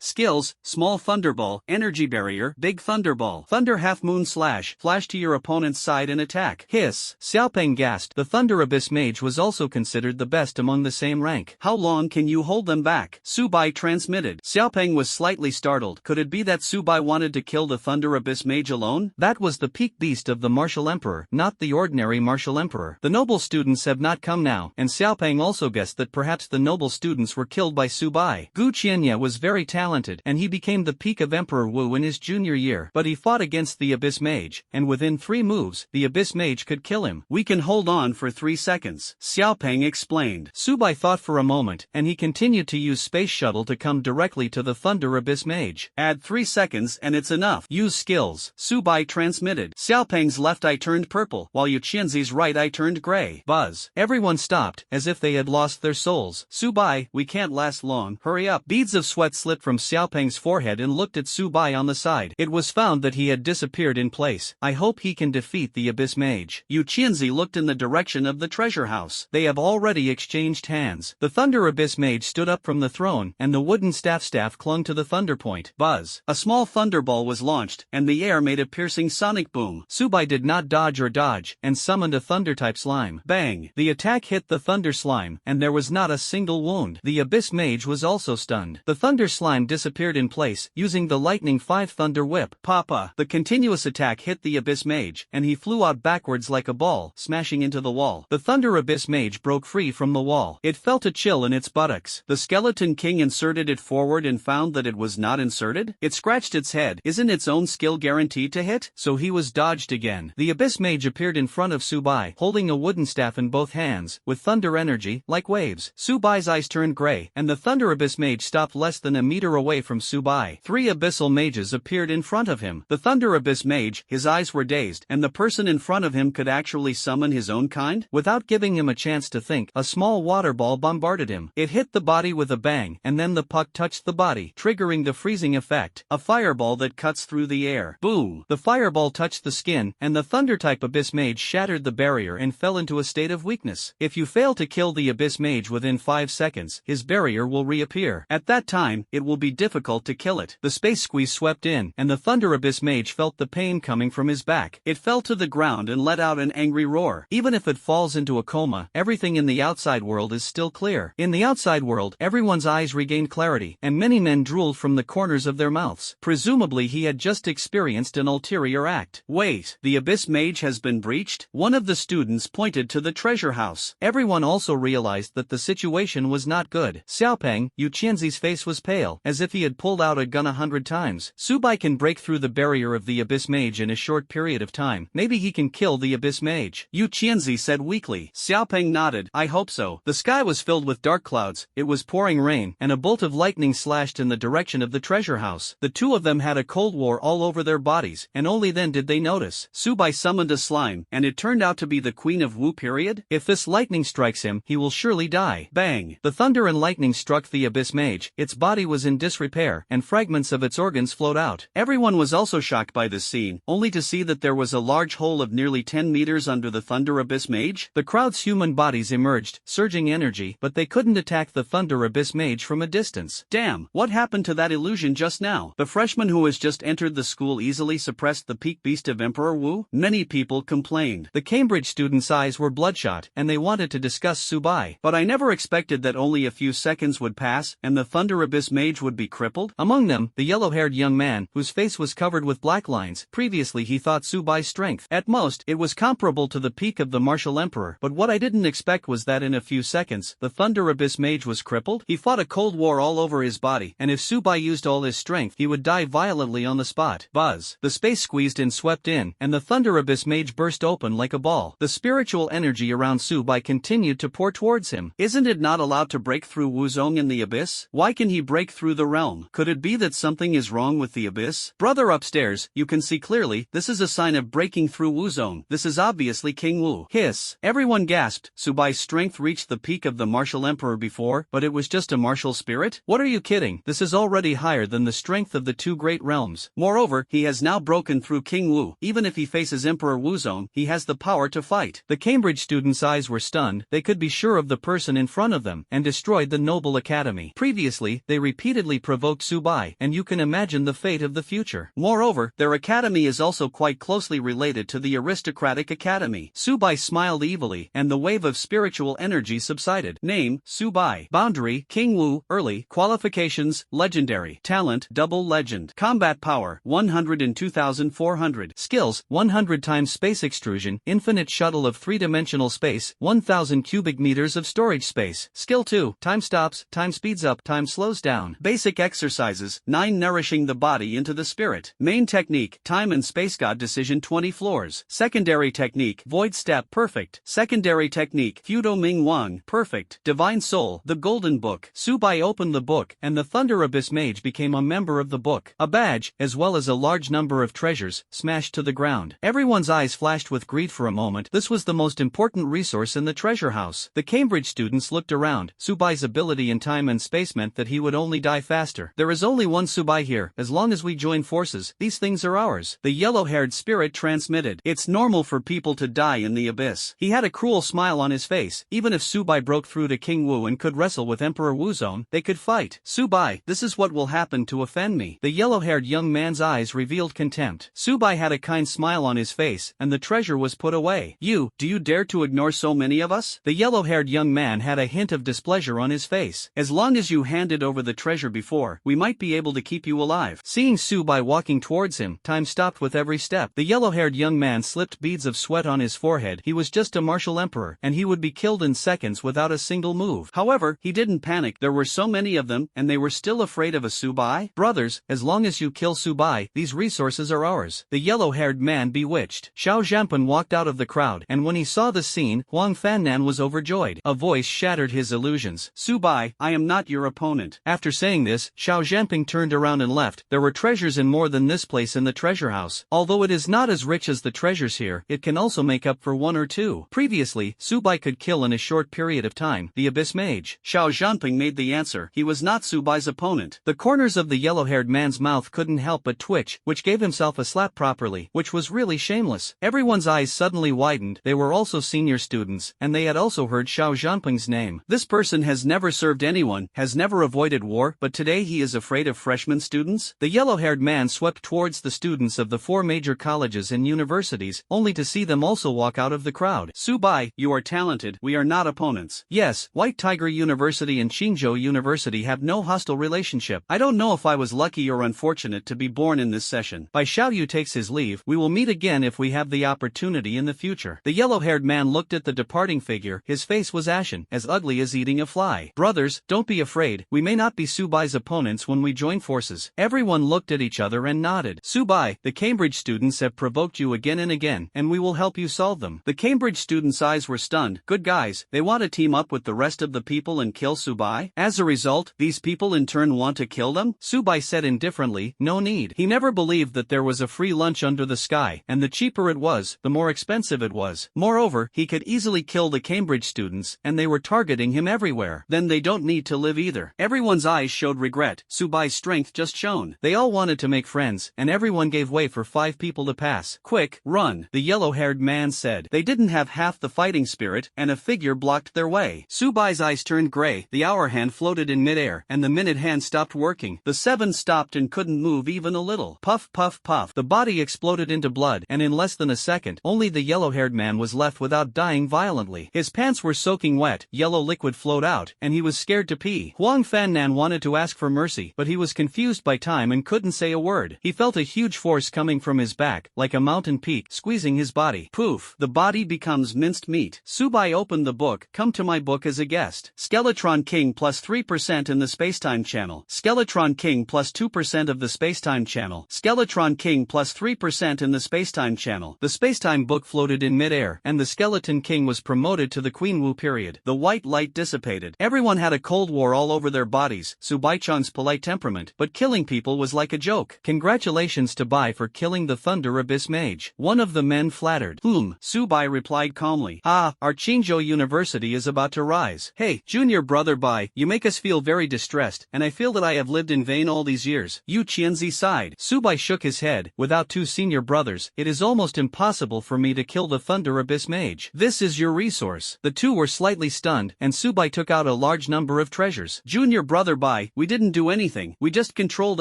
Skills: Small Thunderball, Energy Barrier, Big Thunderball, Thunder Half Moon Slash, flash to your opponent's side and attack. Hiss! Xiaopeng gasped. The Thunder Abyss Mage was also considered the best among the same rank. How long can you hold them back? Subai transmitted. Xiaopeng was slightly startled. Could it be that Subai wanted to kill the Thunder Abyss Mage alone? That was the peak beast of the Martial Emperor, not the ordinary Martial Emperor. The noble students have not come now, and Xiaopeng also guessed that perhaps the noble students were killed by Subai. Gu Qianye was very talented, and he became the peak of Emperor Wu in his junior year, but he fought against the Abyss Mage, and within 3 moves, the Abyss Mage could kill him. We can hold on for 3 seconds, Xiaopeng explained. Subai thought for a moment, and he continued to use Space Shuttle to come directly to the Thunder Abyss Mage. Add 3 seconds and it's enough. Use skills. Subai transmitted. Xiaopeng's left eye turned purple, while Yu Qianzi's right eye turned gray. Buzz. Everyone stopped, as if they had lost their souls. Subai, we can't last long, hurry up. Beads of sweat slipped from Xiaopeng's forehead and looked at Subai on the side. It was found that he had disappeared in place. I hope he can defeat the Abyss Mage. Yu Qianzi looked in the direction of the treasure house. They have already exchanged hands. The Thunder Abyss Mage stood up from the throne, and the wooden staff clung to the thunder point. Buzz. A small thunderball was launched, and the air made a piercing sonic boom. Subai did not dodge or dodge, and summoned a thunder-type slime. Bang! The attack hit the thunder slime, and there was not a single wound. The Abyss Mage was also stunned. The thunder slime disappeared in place, using the Lightning 5 Thunder Whip. Papa! The continuous attack hit the Abyss Mage, and he flew out backwards like a ball, smashing into the wall. The Thunder Abyss Mage broke free from the wall. It felt a chill in its buttocks. The Skeleton King inserted it forward and found that it was not inserted. It scratched its head. Isn't its own skill guaranteed to hit? So he was dodged again. The Abyss Mage appeared in front of Subai, holding a wooden staff in both hands, with thunder energy, like waves. Subai's eyes turned gray, and the Thunder Abyss Mage stopped less than a meter away from Subai. 3 Abyssal Mages appeared in front of him. The Thunder Abyss Mage, his eyes were dazed, and the person in front of him could actually summon his own kind? Without giving him a chance to think, a small water ball bombarded him. It hit the body with a bang, and then the puck touched the body, triggering the freezing effect. A fireball that cuts through the air. Boom! The fireball touched the skin, and the Thunder-type Abyss Mage shattered the barrier and fell into a state of weakness. If you fail to kill the Abyss Mage within 5 seconds, his barrier will reappear. At that time, it will be difficult to kill it. The space squeeze swept in, and the Thunder Abyss Mage felt the pain coming from his back. It fell to the ground and let out an angry roar. Even if it falls into a coma, everything in the outside world is still clear. In the outside world, everyone's eyes regained clarity, and many men drooled from the corners of their mouths. Presumably he had just experienced an ulterior act. Wait, the Abyss Mage has been breached? One of the students pointed to the treasure house. Everyone also realized that the situation was not good. Xiaopeng, Yu Qianzi's face was pale, as if he had pulled out a gun 100 times. Subai can break through the barrier of the Abyss Mage in a short period of time. Maybe he can kill the Abyss Mage. Yu Qianzi said weakly. Xiaopeng nodded. I hope so. The sky was filled with dark clouds, it was pouring rain, and a bolt of lightning slashed in the direction of the treasure house. The two of them had a cold war all over their bodies, and only then did they notice. Subai summoned a slime, and it turned out to be the Queen of Wu period. If this lightning strikes him, he will surely surely die. Bang! The thunder and lightning struck the abyss mage, its body was in disrepair, and fragments of its organs flowed out. Everyone was also shocked by this scene, only to see that there was a large hole of nearly 10 meters under the thunder abyss mage. The crowd's human bodies emerged, surging energy, but they couldn't attack the thunder abyss mage from a distance. Damn, what happened to that illusion just now? The freshman who has just entered the school easily suppressed the peak beast of Emperor Wu? Many people complained. The Cambridge students' eyes were bloodshot, and they wanted to discuss Subai. But I never expected that only a few seconds would pass, and the thunder abyss mage would be crippled. Among them, the yellow-haired young man, whose face was covered with black lines. Previously he thought Subai's strength, at most, it was comparable to the peak of the martial emperor. But what I didn't expect was that in a few seconds, the thunder abyss mage was crippled. He fought a cold war all over his body, and if Subai used all his strength, he would die violently on the spot. Buzz. The space squeezed and swept in, and the thunder abyss mage burst open like a ball. The spiritual energy around Subai continued to pour towards him. Isn't it not allowed to break through Wuzong in the abyss? Why can he break through the realm? Could it be that something is wrong with the abyss? Brother upstairs, you can see clearly, this is a sign of breaking through Wuzong. This is obviously King Wu. Hiss. Everyone gasped. Subai's strength reached the peak of the martial emperor before, but it was just a martial spirit? What are you kidding? This is already higher than the strength of the two great realms. Moreover, he has now broken through King Wu. Even if he faces Emperor Wuzong, he has the power to fight. The Cambridge students' eyes were stunned. They could be sure of the person in front of them, and destroyed the noble academy. Previously, they repeatedly provoked Subai, and you can imagine the fate of the future. Moreover, their academy is also quite closely related to the aristocratic academy. Subai smiled evilly, and the wave of spiritual energy subsided. Name, Subai. Boundary, King Wu. Early, qualifications, legendary. Talent, double legend. Combat power, 102,400. Skills, 100 times space extrusion, infinite shuttle of three-dimensional space, 1,000 cubic meters of storage space. Skill 2, time stops, time speeds up, time slows down. Basic exercises, 9 nourishing the body into the spirit. Main technique, time and space god decision 20 floors. Secondary technique, void step perfect. Secondary technique, Fudo Ming Wang perfect. Divine soul, the golden book. Subai opened the book, and the thunder abyss mage became a member of the book. A badge, as well as a large number of treasures, smashed to the ground. Everyone's eyes flashed with greed for a moment. This was the most important resource in the treasure house. The Cambridge students looked around. Subai's ability in time and space meant that he would only die faster. There is only one Subai here. As long as we join forces, these things are ours. The yellow-haired spirit transmitted. It's normal for people to die in the abyss. He had a cruel smile on his face. Even if Subai broke through to King Wu and could wrestle with Emperor Wuzong, they could fight. Subai, this is what will happen to offend me. The yellow-haired young man's eyes revealed contempt. Subai had a kind smile on his face, and the treasure was put away. Do you dare to ignore so many of us? The yellow-haired young man had a hint of displeasure on his face. As long as you handed over the treasure before, we might be able to keep you alive. Seeing Subai walking towards him, time stopped with every step. The yellow-haired young man slipped beads of sweat on his forehead. He was just a martial emperor, and he would be killed in seconds without a single move. However, he didn't panic. There were so many of them, and they were still afraid of a Subai. Brothers, as long as you kill Subai, these resources are ours. The yellow-haired man bewitched. Xiao Zhanping walked out of the crowd, and when he saw the scene, Huang Fannan was overjoyed. A voice shattered his illusions. Subai, I am not your opponent. After saying this, Xiao Zhanping turned around and left. There were treasures in more than this place in the treasure house. Although it is not as rich as the treasures here, it can also make up for one or two. Previously, Subai could kill in a short period of time the abyss mage. Xiao Zhanping made the answer. He was not Subai's opponent. The corners of the yellow-haired man's mouth couldn't help but twitch, which gave himself a slap properly, which was really shameless. Everyone's eyes suddenly widened. They were also senior students, and they had also heard Xiao Zhanping's name. This person has never served anyone, has never avoided war, but today he is afraid of freshman students? The yellow-haired man swept towards the students of the 4 major colleges and universities, only to see them also walk out of the crowd. Subai, you are talented. We are not opponents. Yes, White Tiger University and Qingzhou University have no hostile relationship. I don't know if I was lucky or unfortunate to be born in this session. Bai Xiaoyu takes his leave. We will meet again if we have the opportunity in the future. The yellow-haired man looked at the departing figure. His face was ashen, as ugly as eating a fly. Brothers, don't be afraid. We may not be Subai's opponents when we join forces. Everyone looked at each other and nodded. Subai, the Cambridge students have provoked you again and again, and we will help you solve them. The Cambridge students' eyes were stunned. Good guys, they want to team up with the rest of the people and kill Subai? As a result, these people in turn want to kill them? Subai said indifferently, no need. He never believed that there was a free lunch under the sky, and the cheaper it was, the more expensive it was. Moreover, he could easily kill the Cambridge students, abyss, and they were targeting him everywhere. Then they don't need to live either. Everyone's eyes showed regret. Subai's strength just shone. They all wanted to make friends, and everyone gave way for 5 people to pass. Quick, run, the yellow-haired man said. They didn't have half the fighting spirit, and a figure blocked their way. Subai's eyes turned gray, the hour hand floated in midair, and the minute hand stopped working. The 7 stopped and couldn't move even a little. Puff puff puff. The body exploded into blood, and in less than a second, only the yellow-haired man was left without dying violently. His pants were soaking wet, yellow liquid flowed out, and he was scared to pee. Huang Fannan wanted to ask for mercy, but he was confused by time and couldn't say a word. He felt a huge force coming from his back, like a mountain peak, squeezing his body. Poof! The body becomes minced meat. Subai opened the book. Come to my book as a guest. Skeletron King plus 3% in the Spacetime channel. Skeletron King plus 2% of the Spacetime channel. Skeletron King plus 3% in the Spacetime channel. The Spacetime book floated in midair, and the Skeleton King was promoted to the Queen Wu period. The white light dissipated. Everyone had a cold war all over their bodies. Subai-chan's polite temperament, but killing people was like a joke. Congratulations to Bai for killing the Thunder Abyss Mage. One of the men flattered. Subai replied calmly. Our Qingzhou University is about to rise. Hey, junior brother Bai, you make us feel very distressed, and I feel that I have lived in vain all these years. Yu Qianzi sighed. Subai shook his head. Without 2 senior brothers, it is almost impossible for me to kill the Thunder Abyss Mage. This is your resource. The 2 were slightly stunned, and Subai took out a large number of treasures. Junior brother Bai, we didn't do anything. We just controlled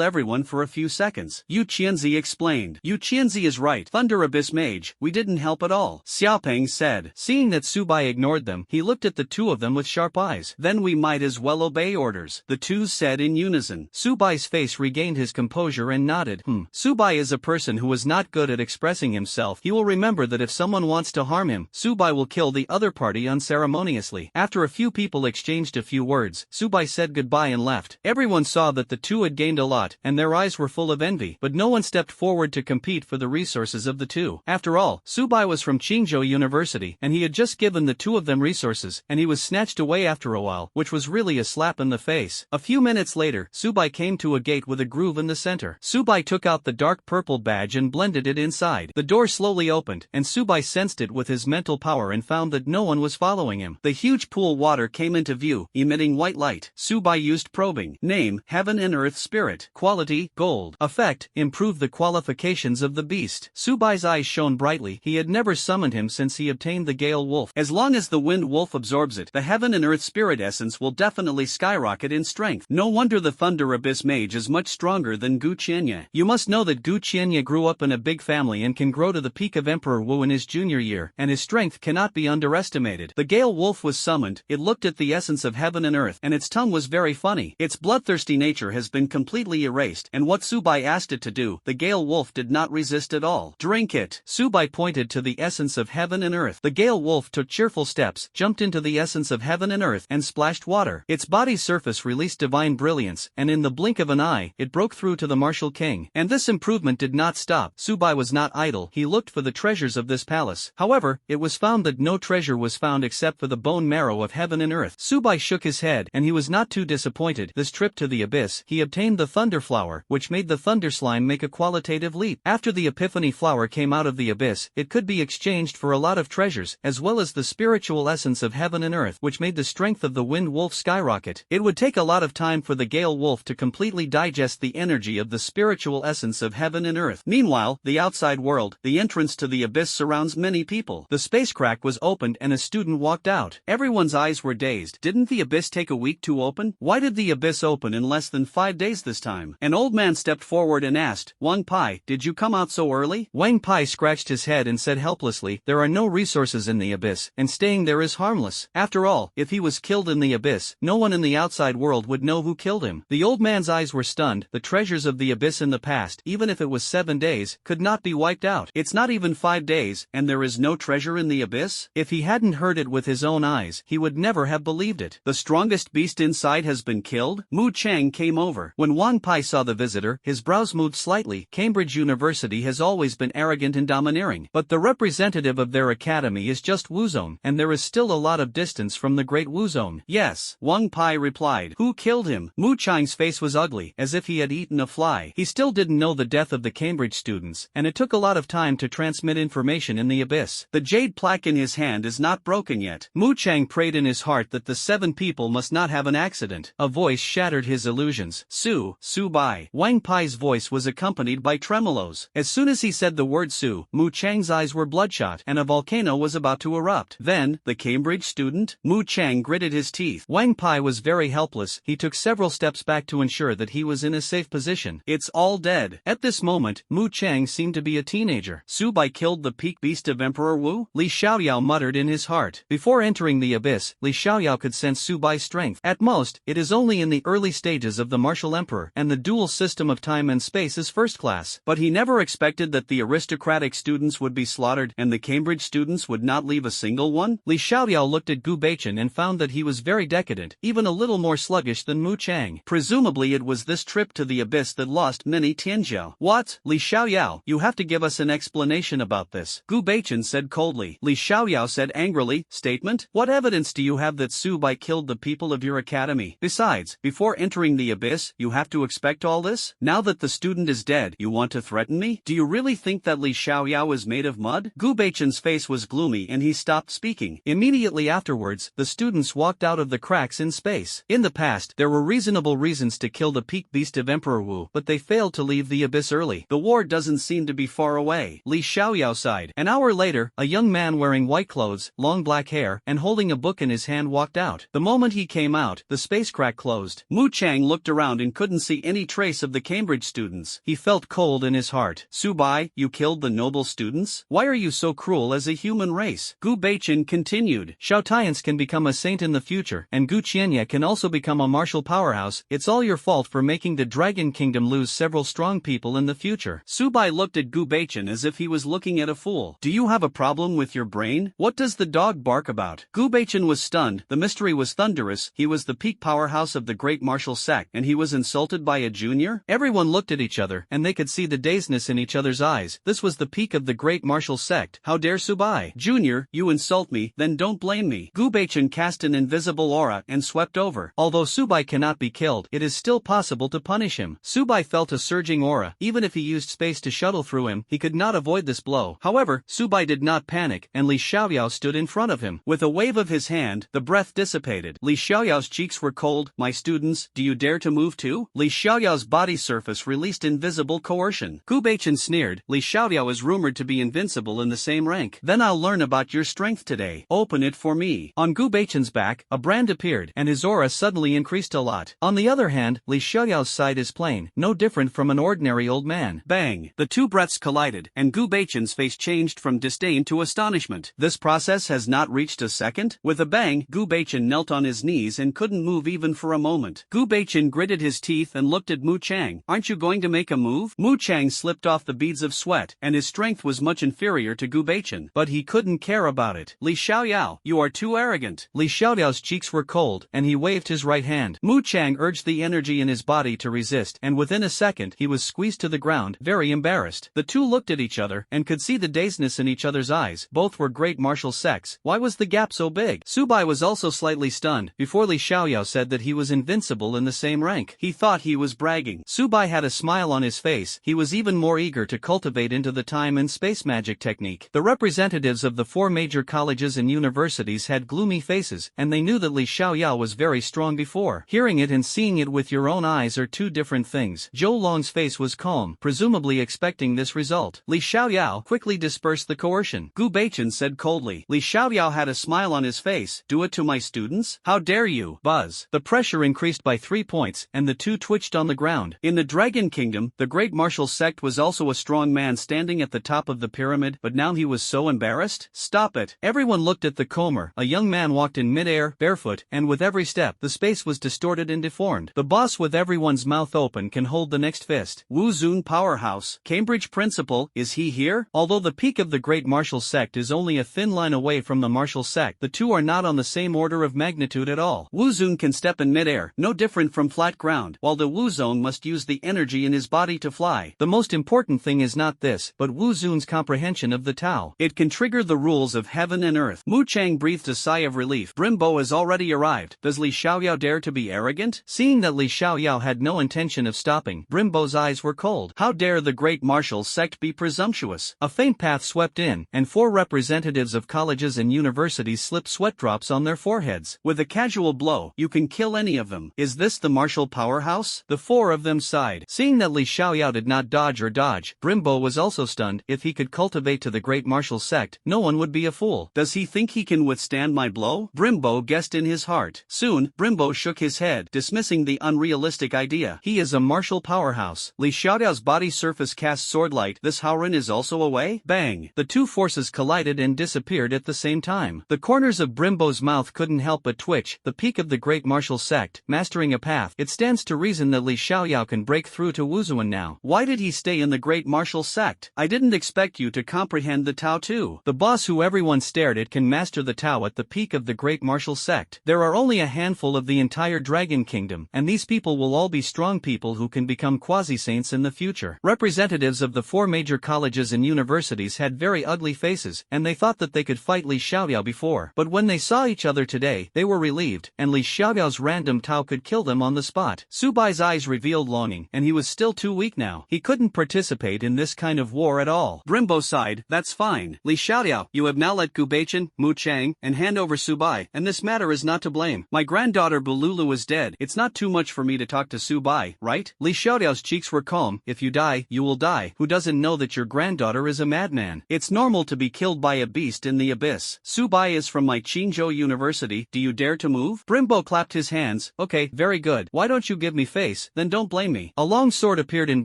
everyone for a few seconds. Yu Qianzi explained. Yu Qianzi is right. Thunder Abyss Mage, we didn't help at all. Xiaopeng said. Seeing that Subai ignored them, he looked at the 2 of them with sharp eyes. Then we might as well obey orders, the 2 said in unison. Subai's face regained his composure and nodded. Subai is a person who is not good at expressing himself. He will remember that if someone wants to harm him, Subai will kill the other party unceremoniously. After a few people exchanged a few words, Subai said goodbye and left. Everyone saw that the 2 had gained a lot, and their eyes were full of envy, but no one stepped forward to compete for the resources of the 2. After all, Subai was from Qingzhou University, and he had just given the 2 of them resources, and he was snatched away after a while, which was really a slap in the face. A few minutes later, Subai came to a gate with a groove in the center. Subai took out the dark purple badge and blended it inside. The door slowly opened, and Subai sensed it with his mental power and found that no one was following him. The huge pool water came into view, emitting white light. Subai used probing. Name, Heaven and Earth Spirit. Quality, Gold. Effect, improve the qualifications of the beast. Subai's eyes shone brightly. He had never summoned him since he obtained the Gale Wolf. As long as the Wind Wolf absorbs it, the Heaven and Earth Spirit essence will definitely skyrocket in strength. No wonder the Thunder Abyss Mage is much stronger than Gu Qianye. You must know that Gu Qianye grew up in a big family and can grow to the peak of Emperor Wu in his junior year, and his strength cannot be underestimated. The Gale Wolf was summoned. It looked at the essence of heaven and earth, and its tongue was very funny. Its bloodthirsty nature has been completely erased, and what Subai asked it to do, the Gale Wolf did not resist at all. Drink it. Subai pointed to the essence of heaven and earth. The Gale Wolf took cheerful steps, jumped into the essence of heaven and earth, and splashed water. Its body's surface released divine brilliance, and in the blink of an eye, it broke through to the Martial King. And this improvement did not stop. Subai was not idle. He looked for the treasures of this palace. However, it was found that no treasure was found except for the bone marrow of heaven and earth. Subai shook his head, and he was not too disappointed. This trip to the abyss, he obtained the Thunder Flower, which made the Thunder Slime make a qualitative leap. After the Epiphany Flower came out of the abyss, it could be exchanged for a lot of treasures, as well as the spiritual essence of heaven and earth, which made the strength of the Wind Wolf skyrocket. It would take a lot of time for the Gale Wolf to completely digest the energy of the spiritual essence of heaven and earth. Meanwhile, the outside world, the entrance to the abyss surrounds many people. The space crack was opened and a student walked out. Everyone's eyes were dazed. Didn't the abyss take a week to open? Why did the abyss open in less than 5 days this time? An old man stepped forward and asked, Wang Pai, did you come out so early? Wang Pai scratched his head and said helplessly, there are no resources in the abyss, and staying there is harmless. After all, if he was killed in the abyss, no one in the outside world would know who killed him. The old man's eyes were stunned. The treasures of the abyss in the past, even if it was 7 days, could not be wiped out. It's not even 5 days, and there is no treasure in the abyss? If he hadn't heard it with his own eyes, he would never have believed it. The strongest beast inside has been killed? Mu Chang came over. When Wang Pai saw the visitor, his brows moved slightly. Cambridge University has always been arrogant and domineering, but the representative of their academy is just Wuzong, and there is still a lot of distance from the great Wuzong. Yes, Wang Pai replied. Who killed him? Mu Chang's face was ugly, as if he had eaten a fly. He still didn't know the death of the Cambridge students, and it took a lot of time to transmit information in the abyss. The jade plaque in his hand is not broken yet. Mu Chang prayed in his heart that the 7 people must not have an accident. A voice shattered his illusions. Su Bai. Wang Pai's voice was accompanied by tremolos. As soon as he said the word Su, Mu Chang's eyes were bloodshot and a volcano was about to erupt. Then, the Cambridge student? Mu Chang gritted his teeth. Wang Pai was very helpless. He took several steps back to ensure that he was in a safe position. It's all dead. At this moment, Mu Chang seemed to be a teenager. Su Bai killed the peak beast of Emperor Wu? Li Xiaoyao muttered in his heart. Before entering the abyss, Li Xiaoyao could sense Su Bai's strength. At most, it is only in the early stages of the martial emperor, and the dual system of time and space is first class. But he never expected that the aristocratic students would be slaughtered and the Cambridge students would not leave a single one. Li Xiaoyao looked at Gu Beichen and found that he was very decadent, even a little more sluggish than Mu Chang. Presumably it was this trip to the abyss that lost many Tianjiao. What? Li Xiaoyao, you have to give us an explanation about this. Gu Beichen said coldly. Li Xiaoyao said angrily, statement? What evidence do you have that Su Bai killed the people of your academy? Besides, before entering the abyss, you have to expect all this? Now that the student is dead, you want to threaten me? Do you really think that Li Xiaoyao is made of mud? Gu Beichen's face was gloomy and he stopped speaking. Immediately afterwards, the students walked out of the cracks in space. In the past, there were reasonable reasons to kill the peak beast of Emperor Wu, but they failed to leave the abyss early. The war doesn't seem to be far away. Li Xiaoyao sighed. An hour later, a young man wearing white clothes, long black hair, and holding a book in his hand walked out. The moment he came out, the space crack closed. Mu Chang looked around and couldn't see any trace of the Cambridge students. He felt cold in his heart. Su Bai, you killed the noble students? Why are you so cruel as a human race? Gu Beichen continued. Xiao Tians can become a saint in the future, and Gu Qianye can also become a martial powerhouse. It's all your fault for making the Dragon Kingdom lose several strong people in the future. Su Bai looked at Gu Beichen as if he was looking at a fool. Do you have a problem with your brain? What does the dog bark about? Gu Beichen was stunned. The mystery was thunderous. He was the peak powerhouse of the great martial sect, and he was insulted by a junior? Everyone looked at each other, and they could see the dazedness in each other's eyes. This was the peak of the great martial sect. How dare Su Bai? Junior, you insult me, then don't blame me. Gu Beichen cast an invisible aura and swept over. Although Su Bai cannot be killed, it is still possible to punish him. Su Bai felt a surging aura. Even if he used space to shuttle through him, he could not avoid this blow. However, Su Bai did not panic, and Li Xiaoyao stood in front of him. With a wave of his hand, the breath dissipated. Li Xiaoyao's cheeks were cold. My students, do you dare to move too? Li Xiaoyao's body surface released invisible coercion. Gu Beichen sneered. Li Xiaoyao is rumored to be invincible in the same rank. Then I'll learn about your strength today. Open it for me. On Gu Beichen's back, a brand appeared, and his aura suddenly increased a lot. On the other hand, Li Xiaoyao's side is plain, no different from an ordinary old man. Bang! The two breaths collided, and Gu Beichen's face changed from disdain to astonishment. This process has not reached a second? With a bang, Gu Beichen knelt on his knees and couldn't move even for a moment. Gu Beichen gritted his teeth and looked at Mu Chang. Aren't you going to make a move? Mu Chang slipped off the beads of sweat, and his strength was much inferior to Gu Beichen, but he couldn't care about it. Li Xiaoyao, you are too arrogant. Li Xiaoyao's cheeks were cold, and he waved his right hand. Mu Chang urged the energy in his body to resist, and within a second he was squeezed to the ground, very embarrassed. The two looked at each other, and could see the dazedness in each other's eyes. Both were great martial sects. Why was the gap so big? Su Bai was also slightly stunned. Before Li Xiaoyao said that he was invincible in the same rank, he thought he was bragging. Su Bai had a smile on his face. He was even more eager to cultivate into the time and space magic technique. The representatives of the 4 major colleges and universities had gloomy faces, and they knew that Li Xiaoyao was very strong before. Hearing it and seeing it with your own eyes are two different things. Zhou Long's face was calm, presumably expecting this result. Li Xiaoyao quickly dispersed the coercion. Gu Beichen said coldly. Li Xiaoyao had a smile on his face. Do it to my students? How dare you? Buzz. The pressure increased by 3 points, and the two twitched on the ground. In the Dragon Kingdom, the great martial sect was also a strong man standing at the top of the pyramid, but now he was so embarrassed. Stop it. Everyone looked at the Comer. A young man walked in midair, barefoot, and with every step, the space was distorted and deformed. The boss with everyone's mouth open can hold the next fist. Wu Zun powerhouse. Cambridge principal, is he here? Although the peak of the great martial sect is only a thin line away from the martial sect, the two are not on the same order of magnitude at all. Wu Zun can step in midair, no different from flat ground, while the Wu Zone must use the energy in his body to fly. The most important thing is not this, but Wu Zun's comprehension of the Tao. It can trigger the rules of heaven and earth. Mu Chang breathed a sigh of relief. Brimbo has already arrived. Does Li Xiaoyao dare to be arrogant? Seeing that Li Xiaoyao had no intention of stopping, Brimbo's eyes were cold. How dare the great martial sect be presumptuous? A faint path swept in, and 4 representatives of colleges and universities bodies slip sweat drops on their foreheads. With a casual blow, you can kill any of them. Is this the martial powerhouse? The four of them sighed. Seeing that Li Xiaoyao did not dodge or dodge, Brimbo was also stunned. If he could cultivate to the great martial sect, no one would be a fool. Does he think he can withstand my blow? Brimbo guessed in his heart. Soon, Brimbo shook his head, dismissing the unrealistic idea. He is a martial powerhouse. Li Xiaoyao's body surface cast sword light. This Haoren is also away? Bang! The two forces collided and disappeared at the same time. The corners of Brimbo's mouth couldn't help but twitch. The peak of the great martial sect, mastering a path. It stands to reason that Li Xiaoyao can break through to Wuzuan now. Why did he stay in the great martial sect? I didn't expect you to comprehend the Tao too. The boss who everyone stared at can master the Tao at the peak of the great martial sect. There are only a handful of the entire Dragon Kingdom, and these people will all be strong people who can become quasi-saints in the future. Representatives of the four major colleges and universities had very ugly faces, and they thought that they could fight Li Xiaoyao before. But when they saw each other today, they were relieved, and Li Xiaoyao's random Tao could kill them on the spot. Su Bai's eyes revealed longing, and he was still too weak now. He couldn't participate in this kind of war at all. Brimbo sighed. That's fine. Li Xiaoyao, you have now let Gu Beichen, Mu Chang, and hand over Su Bai, and this matter is not to blame. My granddaughter Bululu is dead. It's not too much for me to talk to Su Bai, right? Li Xiaoyao's cheeks were calm. If you die, you will die. Who doesn't know that your granddaughter is a madman? It's normal to be killed by a beast in the abyss. Su Bai is from my Qingzhou University. Do you dare to move? Brimbo clapped his hands. Okay, very good. Why don't you give me face, then don't blame me. A long sword appeared in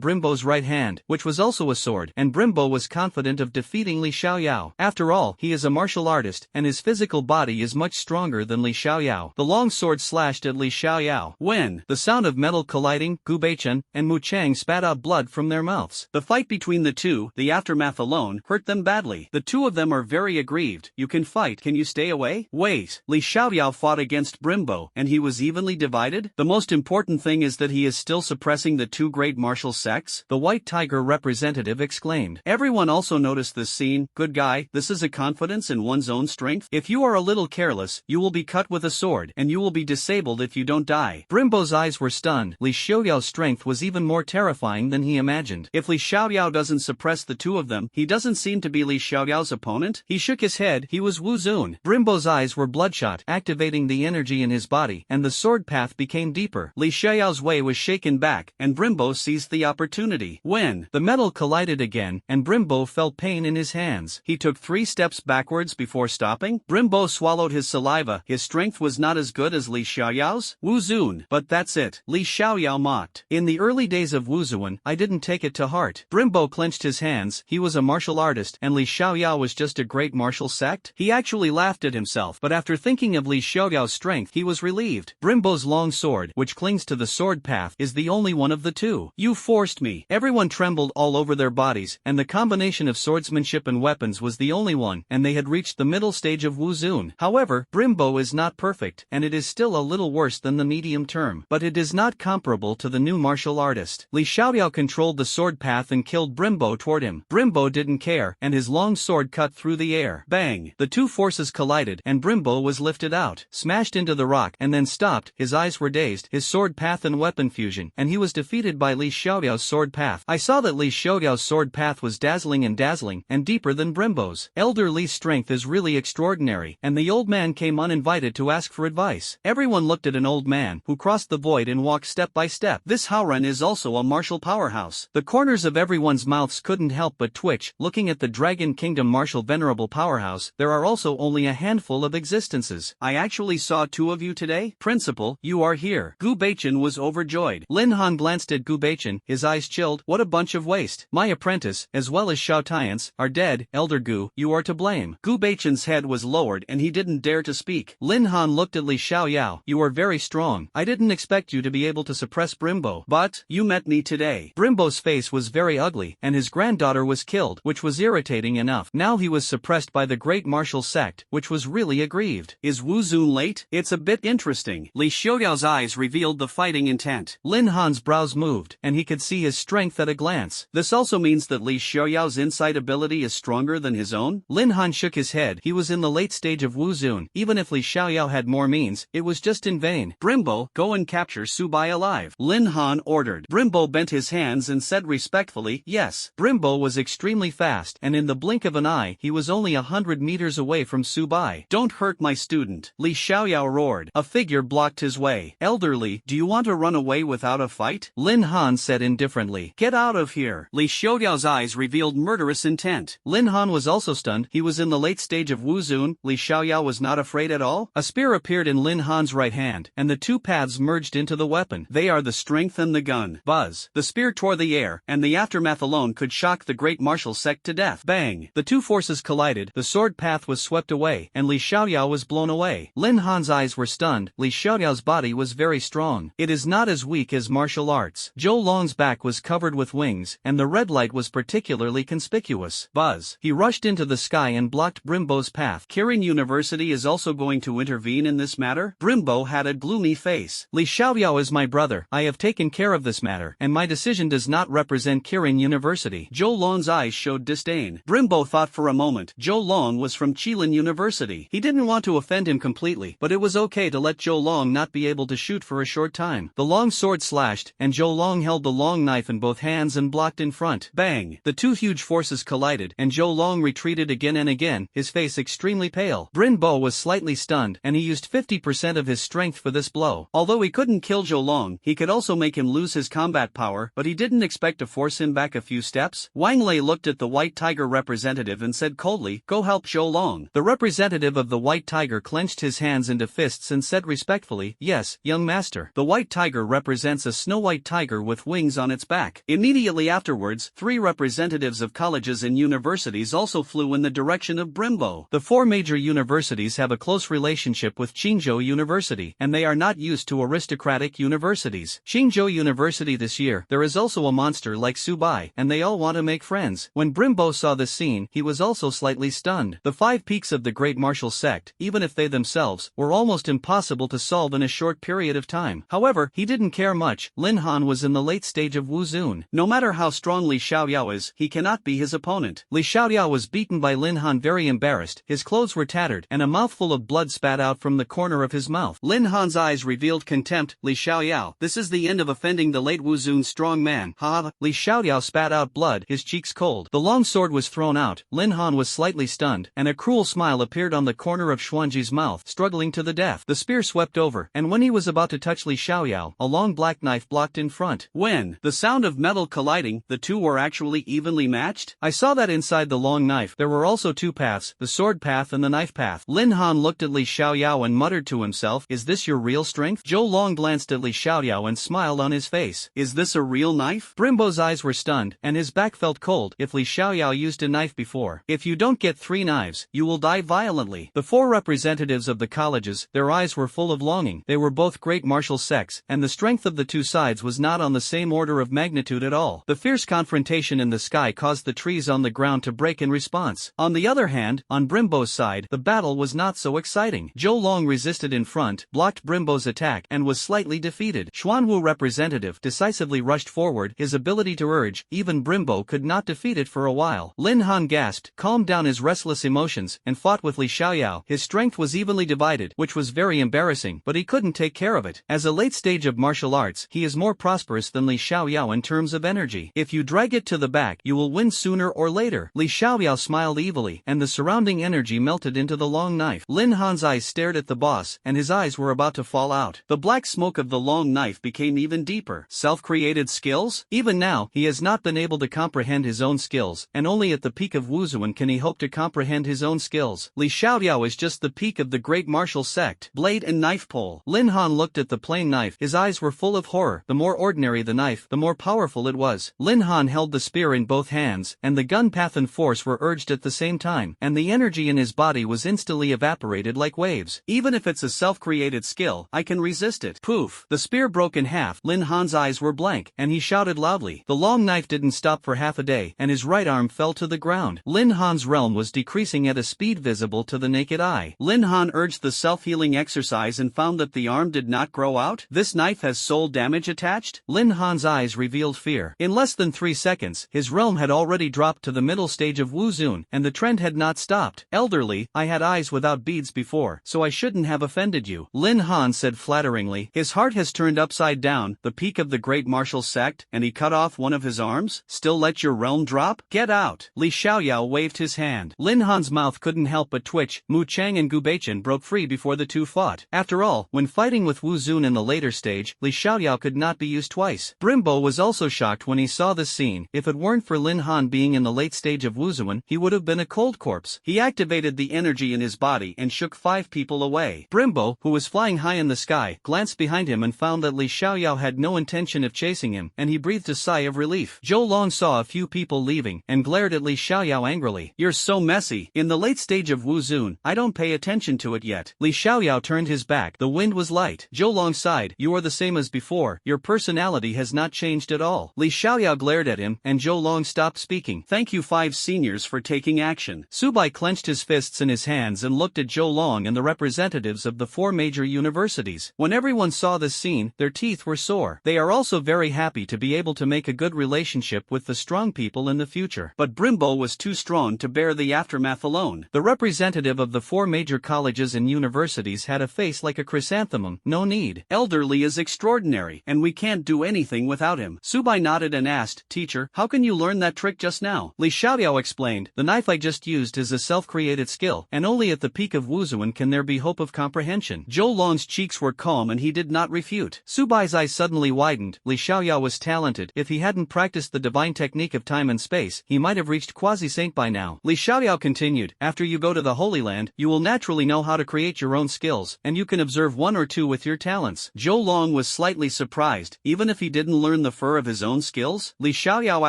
Brimbo's right hand, which was also a sword, and Brimbo was confident of defeating Li Xiaoyao. After all, he is a martial artist, and his physical body is much stronger than Li Xiaoyao. The long sword slashed at Li Xiaoyao. When the sound of metal colliding, Gu Beichen and Mu Chang spat out blood from their mouths. The fight between the two, the aftermath alone, hurt them badly. The two of them are very aggrieved. You can fight. Can you stay away? Wait. Li Xiaoyao fought against Brimbo, and he was evenly divided? The most important thing is that he is still suppressing the two great martial sects? The White Tiger representative exclaimed. Everyone also noticed this scene. Good guy, this is a confidence in one's own strength. If you are a little careless, you will be cut with a sword, and you will be disabled if you don't die. Brimbo's eyes were stunned. Li Xiaoyao's strength was even more terrifying than he imagined. If Li Xiaoyao doesn't suppress the two of them, he doesn't seem to be Li Xiaoyao's opponent. He shook his head. He was Wu Zun. Brimbo's eyes were bloodshot, activating the energy in his body, and the sword path became deeper. Li Xiaoyao's way was shaken back, and Brimbo seized the opportunity. When the metal collided again, and Brimbo felt pain in his hands, he took 3 steps backwards before stopping. Brimbo swallowed his saliva. His strength was not as good as Li Xiaoyao's. Wu Zun. But that's it. Li Xiaoyao mocked. In the early days of Wuzuan, I didn't take it to heart. Brimbo clenched his hands. He was a martial artist, and Li Xiaoyao was just a great martial sect? He actually laughed at himself, but after thinking of Li Xiaoyao's strength, he was relieved. Brimbo's long sword, which clings to the sword path, is the only one of the two. You forced me. Everyone trembled all over their bodies, and the combination of swordsmanship and weapons was the only one, and they had reached the middle stage of Wuzun. However, Brimbo is not perfect, and it is still a little worse than the medium term, but it is not comparable to the new martial artist. Li Xiaoyao controlled the sword path and killed Brimbo toward him. Brimbo didn't care, and his long sword cut through the air. Bang! The two forces collided, and Brimbo was lifted out, smashed into the rock, and then stopped. His eyes were dazed, his sword path and weapon fusion, and he was defeated by Li Xiaoyao's sword path. I saw that Li Xiaoyao's sword path was dazzling, and deeper than Brimbo's. Elder Li's strength is really extraordinary, and the old man came uninvited to ask for advice. Everyone looked at an old man, who crossed the void and walked step by step. This Haoren is also a martial powerhouse. The corners of everyone's mouths couldn't help but twitch. Looking at the Dragon Kingdom martial venerable powerhouse, there are also only a handful of existences. I actually saw 2 of you today? Principal, you are here. Gu Beichen was overjoyed. Lin Han glanced at Gu Beichen, his eyes chilled. What a bunch of waste. My apprentice, as well as Xiao Tian's, are dead. Elder Gu, you are to blame. Gu Beichen's head was lowered and he didn't dare to speak. Lin Han looked at Li Xiaoyao. You are very strong. I didn't expect you to be able to suppress Brimbo. But, you met me today. Brimbo's face was very ugly, and his granddaughter was killed, which was irritating enough. Now he was suppressed by the great martial sect, which was really aggrieved. Is Wu Zun late? It's a bit interesting. Li Xiaoyao's eyes revealed the fighting intent. Lin Han's brows moved, and he could see his strength at a glance. This also means that Li Xiaoyao's insight ability is stronger than his own? Lin Han shook his head. He was in the late stage of Wu Zun. Even if Li Xiaoyao had more means, it was just in vain. Brimbo, go and capture Su Bai alive. Lin Han ordered. Brimbo bent his hands and said respectfully, yes. Brimbo was extremely fast, and in the blink of an eye, he was only 100 meters away from Su Subai. Don't hurt my student, Li Xiaoyao roared. A figure blocked his way. Elderly, do you want to run away without a fight? Lin Han said indifferently. Get out of here. Li Xiaoyao's eyes revealed murderous intent. Lin Han was also stunned. He was in the late stage of Wuzun. Li Xiaoyao was not afraid at all. A spear appeared in Lin Han's right hand, and the two paths merged into the weapon. They are the strength and the gun. Buzz. The spear tore the air, and the aftermath alone could shock the great martial sect to death. Bang. The two forces collided, the sword path was swept away, and Li Xiaoyao was blown away. Lin Han's eyes were stunned. Li Xiaoyao's body was very strong. It is not as weak as martial arts. Zhou Long's back was covered with wings, and the red light was particularly conspicuous. Buzz. He rushed into the sky and blocked Brimbo's path. Kirin University is also going to intervene in this matter? Brimbo had a gloomy face. Li Xiaoyao is my brother. I have taken care of this matter, and my decision does not represent Kirin University. Zhou Long's eyes showed disdain. Brimbo thought for a moment. Zhou Long was from Qilin University. He didn't want to offend him completely, but it was okay to let Zhou Long not be able to shoot for a short time. The long sword slashed, and Zhou Long held the long knife in both hands and blocked in front. Bang! The two huge forces collided, and Zhou Long retreated again and again, his face extremely pale. Brimbo was slightly stunned, and he used 50% of his strength for this blow. Although he couldn't kill Zhou Long, he could also make him lose his combat power, but he didn't expect to force him back a few steps. Wang Lei looked at the White Tiger representative and said coldly, "Go help Zhou Long." The representative of the White Tiger clenched his hands into fists and said respectfully, "Yes, young master." The White Tiger represents a snow-white tiger with wings on its back. Immediately afterwards, 3 representatives of colleges and universities also flew in the direction of Brimbo. The 4 major universities have a close relationship with Qingzhou University, and they are not used to aristocratic universities. Qingzhou University this year, there is also a monster like Subai, and they all want to make friends. When Brimbo saw this scene, he was also slightly stunned. The 5 peaks of the great martial sect, even if they themselves, were almost impossible to solve in a short period of time. However, he didn't care much. Lin Han was in the late stage of Wuzun. No matter how strong Li Xiaoyao is, he cannot be his opponent. Li Xiaoyao was beaten by Lin Han very embarrassed, his clothes were tattered, and a mouthful of blood spat out from the corner of his mouth. Lin Han's eyes revealed contempt. Li Xiaoyao, this is the end of offending the late Wuzun strong man. Ha! Li Xiaoyao spat out blood, his cheeks cold. The long sword was thrown out. Lin Han was slightly stunned, and a cruel smile appeared on the corner of Xuanji's mouth, struggling to the death. The spear swept over, and when he was about to touch Li Xiaoyao, a long black knife blocked in front. When the sound of metal colliding, the two were actually evenly matched. I saw that inside the long knife, there were also 2 paths, the sword path and the knife path. Lin Han looked at Li Xiaoyao and muttered to himself, "Is this your real strength?" Zhou Long glanced at Li Xiaoyao and smiled on his face. "Is this a real knife?" Brimbo's eyes were stunned, and his back felt cold. If Li Xiaoyao used a knife before, if you don't get 3 knives, you will die violently. The 4 representatives of the colleges, their eyes were full of longing. They were both great martial sects, and the strength of the 2 sides was not on the same order of magnitude at all. The fierce confrontation in the sky caused the trees on the ground to break in response. On the other hand, on Brimbo's side, the battle was not so exciting. Zhou Long resisted in front, blocked Brimbo's attack, and was slightly defeated. Xuanwu representative decisively rushed forward, his ability to urge, even Brimbo could not defeat it for a while. Lin Han gasped, calmed down his restless emotions, and fought with Li Xiaoyao. His strength was evenly divided, which was very embarrassing, but he couldn't take care of it. As a late stage of martial arts, he is more prosperous than Li Xiaoyao in terms of energy. If you drag it to the back, you will win sooner or later. Li Xiaoyao smiled evilly, and the surrounding energy melted into the long knife. Lin Han's eyes stared at the boss, and his eyes were about to fall out. The black smoke of the long knife became even deeper. Self-created skills? Even now, he has not been able to comprehend his own skills, and only at the peak of Wuzun can he hope to comprehend his own skills. Li Xiaoyao is just the peak of the great martial sect. Blade and knife pole. Lin Han looked at the plain knife. His eyes were full of horror. The more ordinary the knife, the more powerful it was. Lin Han held the spear in both hands, and the gun path and force were urged at the same time, and the energy in his body was instantly evaporated like waves. Even if it's a self-created skill, I can resist it. Poof! The spear broke in half. Lin Han's eyes were blank, and he shouted loudly. The long knife didn't stop for half a day, and his right arm fell to the ground. Lin Han's realm was decreasing at a speed visible to the naked eye. Lin Han urged the self-healing exercise and found that the arm did not grow out. This knife has soul damage attached? Lin Han's eyes revealed fear. In less than 3 seconds, his realm had already dropped to the middle stage of Wuzun, and the trend had not stopped. Elderly, I had eyes without beads before, so I shouldn't have offended you. Lin Han said flatteringly. His heart has turned upside down, the peak of the great martial sect, and he cut off one of his arms? Still let your realm drop? Get out! Li Xiaoyao waved his hand. Lin Han's mouth couldn't help help but twitch. Mu Chang and Gu Beichen broke free before the two fought. After all, when fighting with Wu Zun in the later stage, Li Xiaoyao could not be used twice. Brimbo was also shocked when he saw this scene. If it weren't for Lin Han being in the late stage of Wu Zun, he would have been a cold corpse. He activated the energy in his body and shook 5 people away. Brimbo, who was flying high in the sky, glanced behind him and found that Li Xiaoyao had no intention of chasing him, and he breathed a sigh of relief. Zhou Long saw a few people leaving and glared at Li Xiaoyao angrily. "You're so messy. In the late stage of Wu Zun, I don't pay attention to it yet." Li Xiaoyao turned his back. The wind was light. Zhou Long sighed. "You are the same as before. Your personality has not changed at all." Li Xiaoyao glared at him, and Zhou Long stopped speaking. "Thank you 5 seniors for taking action." Su Bai clenched his fists in his hands and looked at Zhou Long and the representatives of the 4 major universities. When everyone saw this scene, their teeth were sore. They are also very happy to be able to make a good relationship with the strong people in the future. But Brimbo was too strong to bear the aftermath alone. The representative of the 4 major colleges and universities had a face like a chrysanthemum. "No need. Elderly is extraordinary, and we can't do anything without him." Su Bai nodded and asked, "Teacher, how can you learn that trick just now?" Li Xiaoyao explained, "The knife I just used is a self-created skill, and only at the peak of Wuzuan can there be hope of comprehension." Zhou Long's cheeks were calm and he did not refute. Su Bai's eyes suddenly widened. Li Xiaoyao was talented. If he hadn't practiced the divine technique of time and space, he might have reached quasi-saint by now. Li Xiaoyao continued, "After you go to the Holy Land, you will naturally know how to create your own skills, and you can observe 1 or 2 with your talents." Zhou Long was slightly surprised. Even if he didn't learn the fur of his own skills, Li Xiaoyao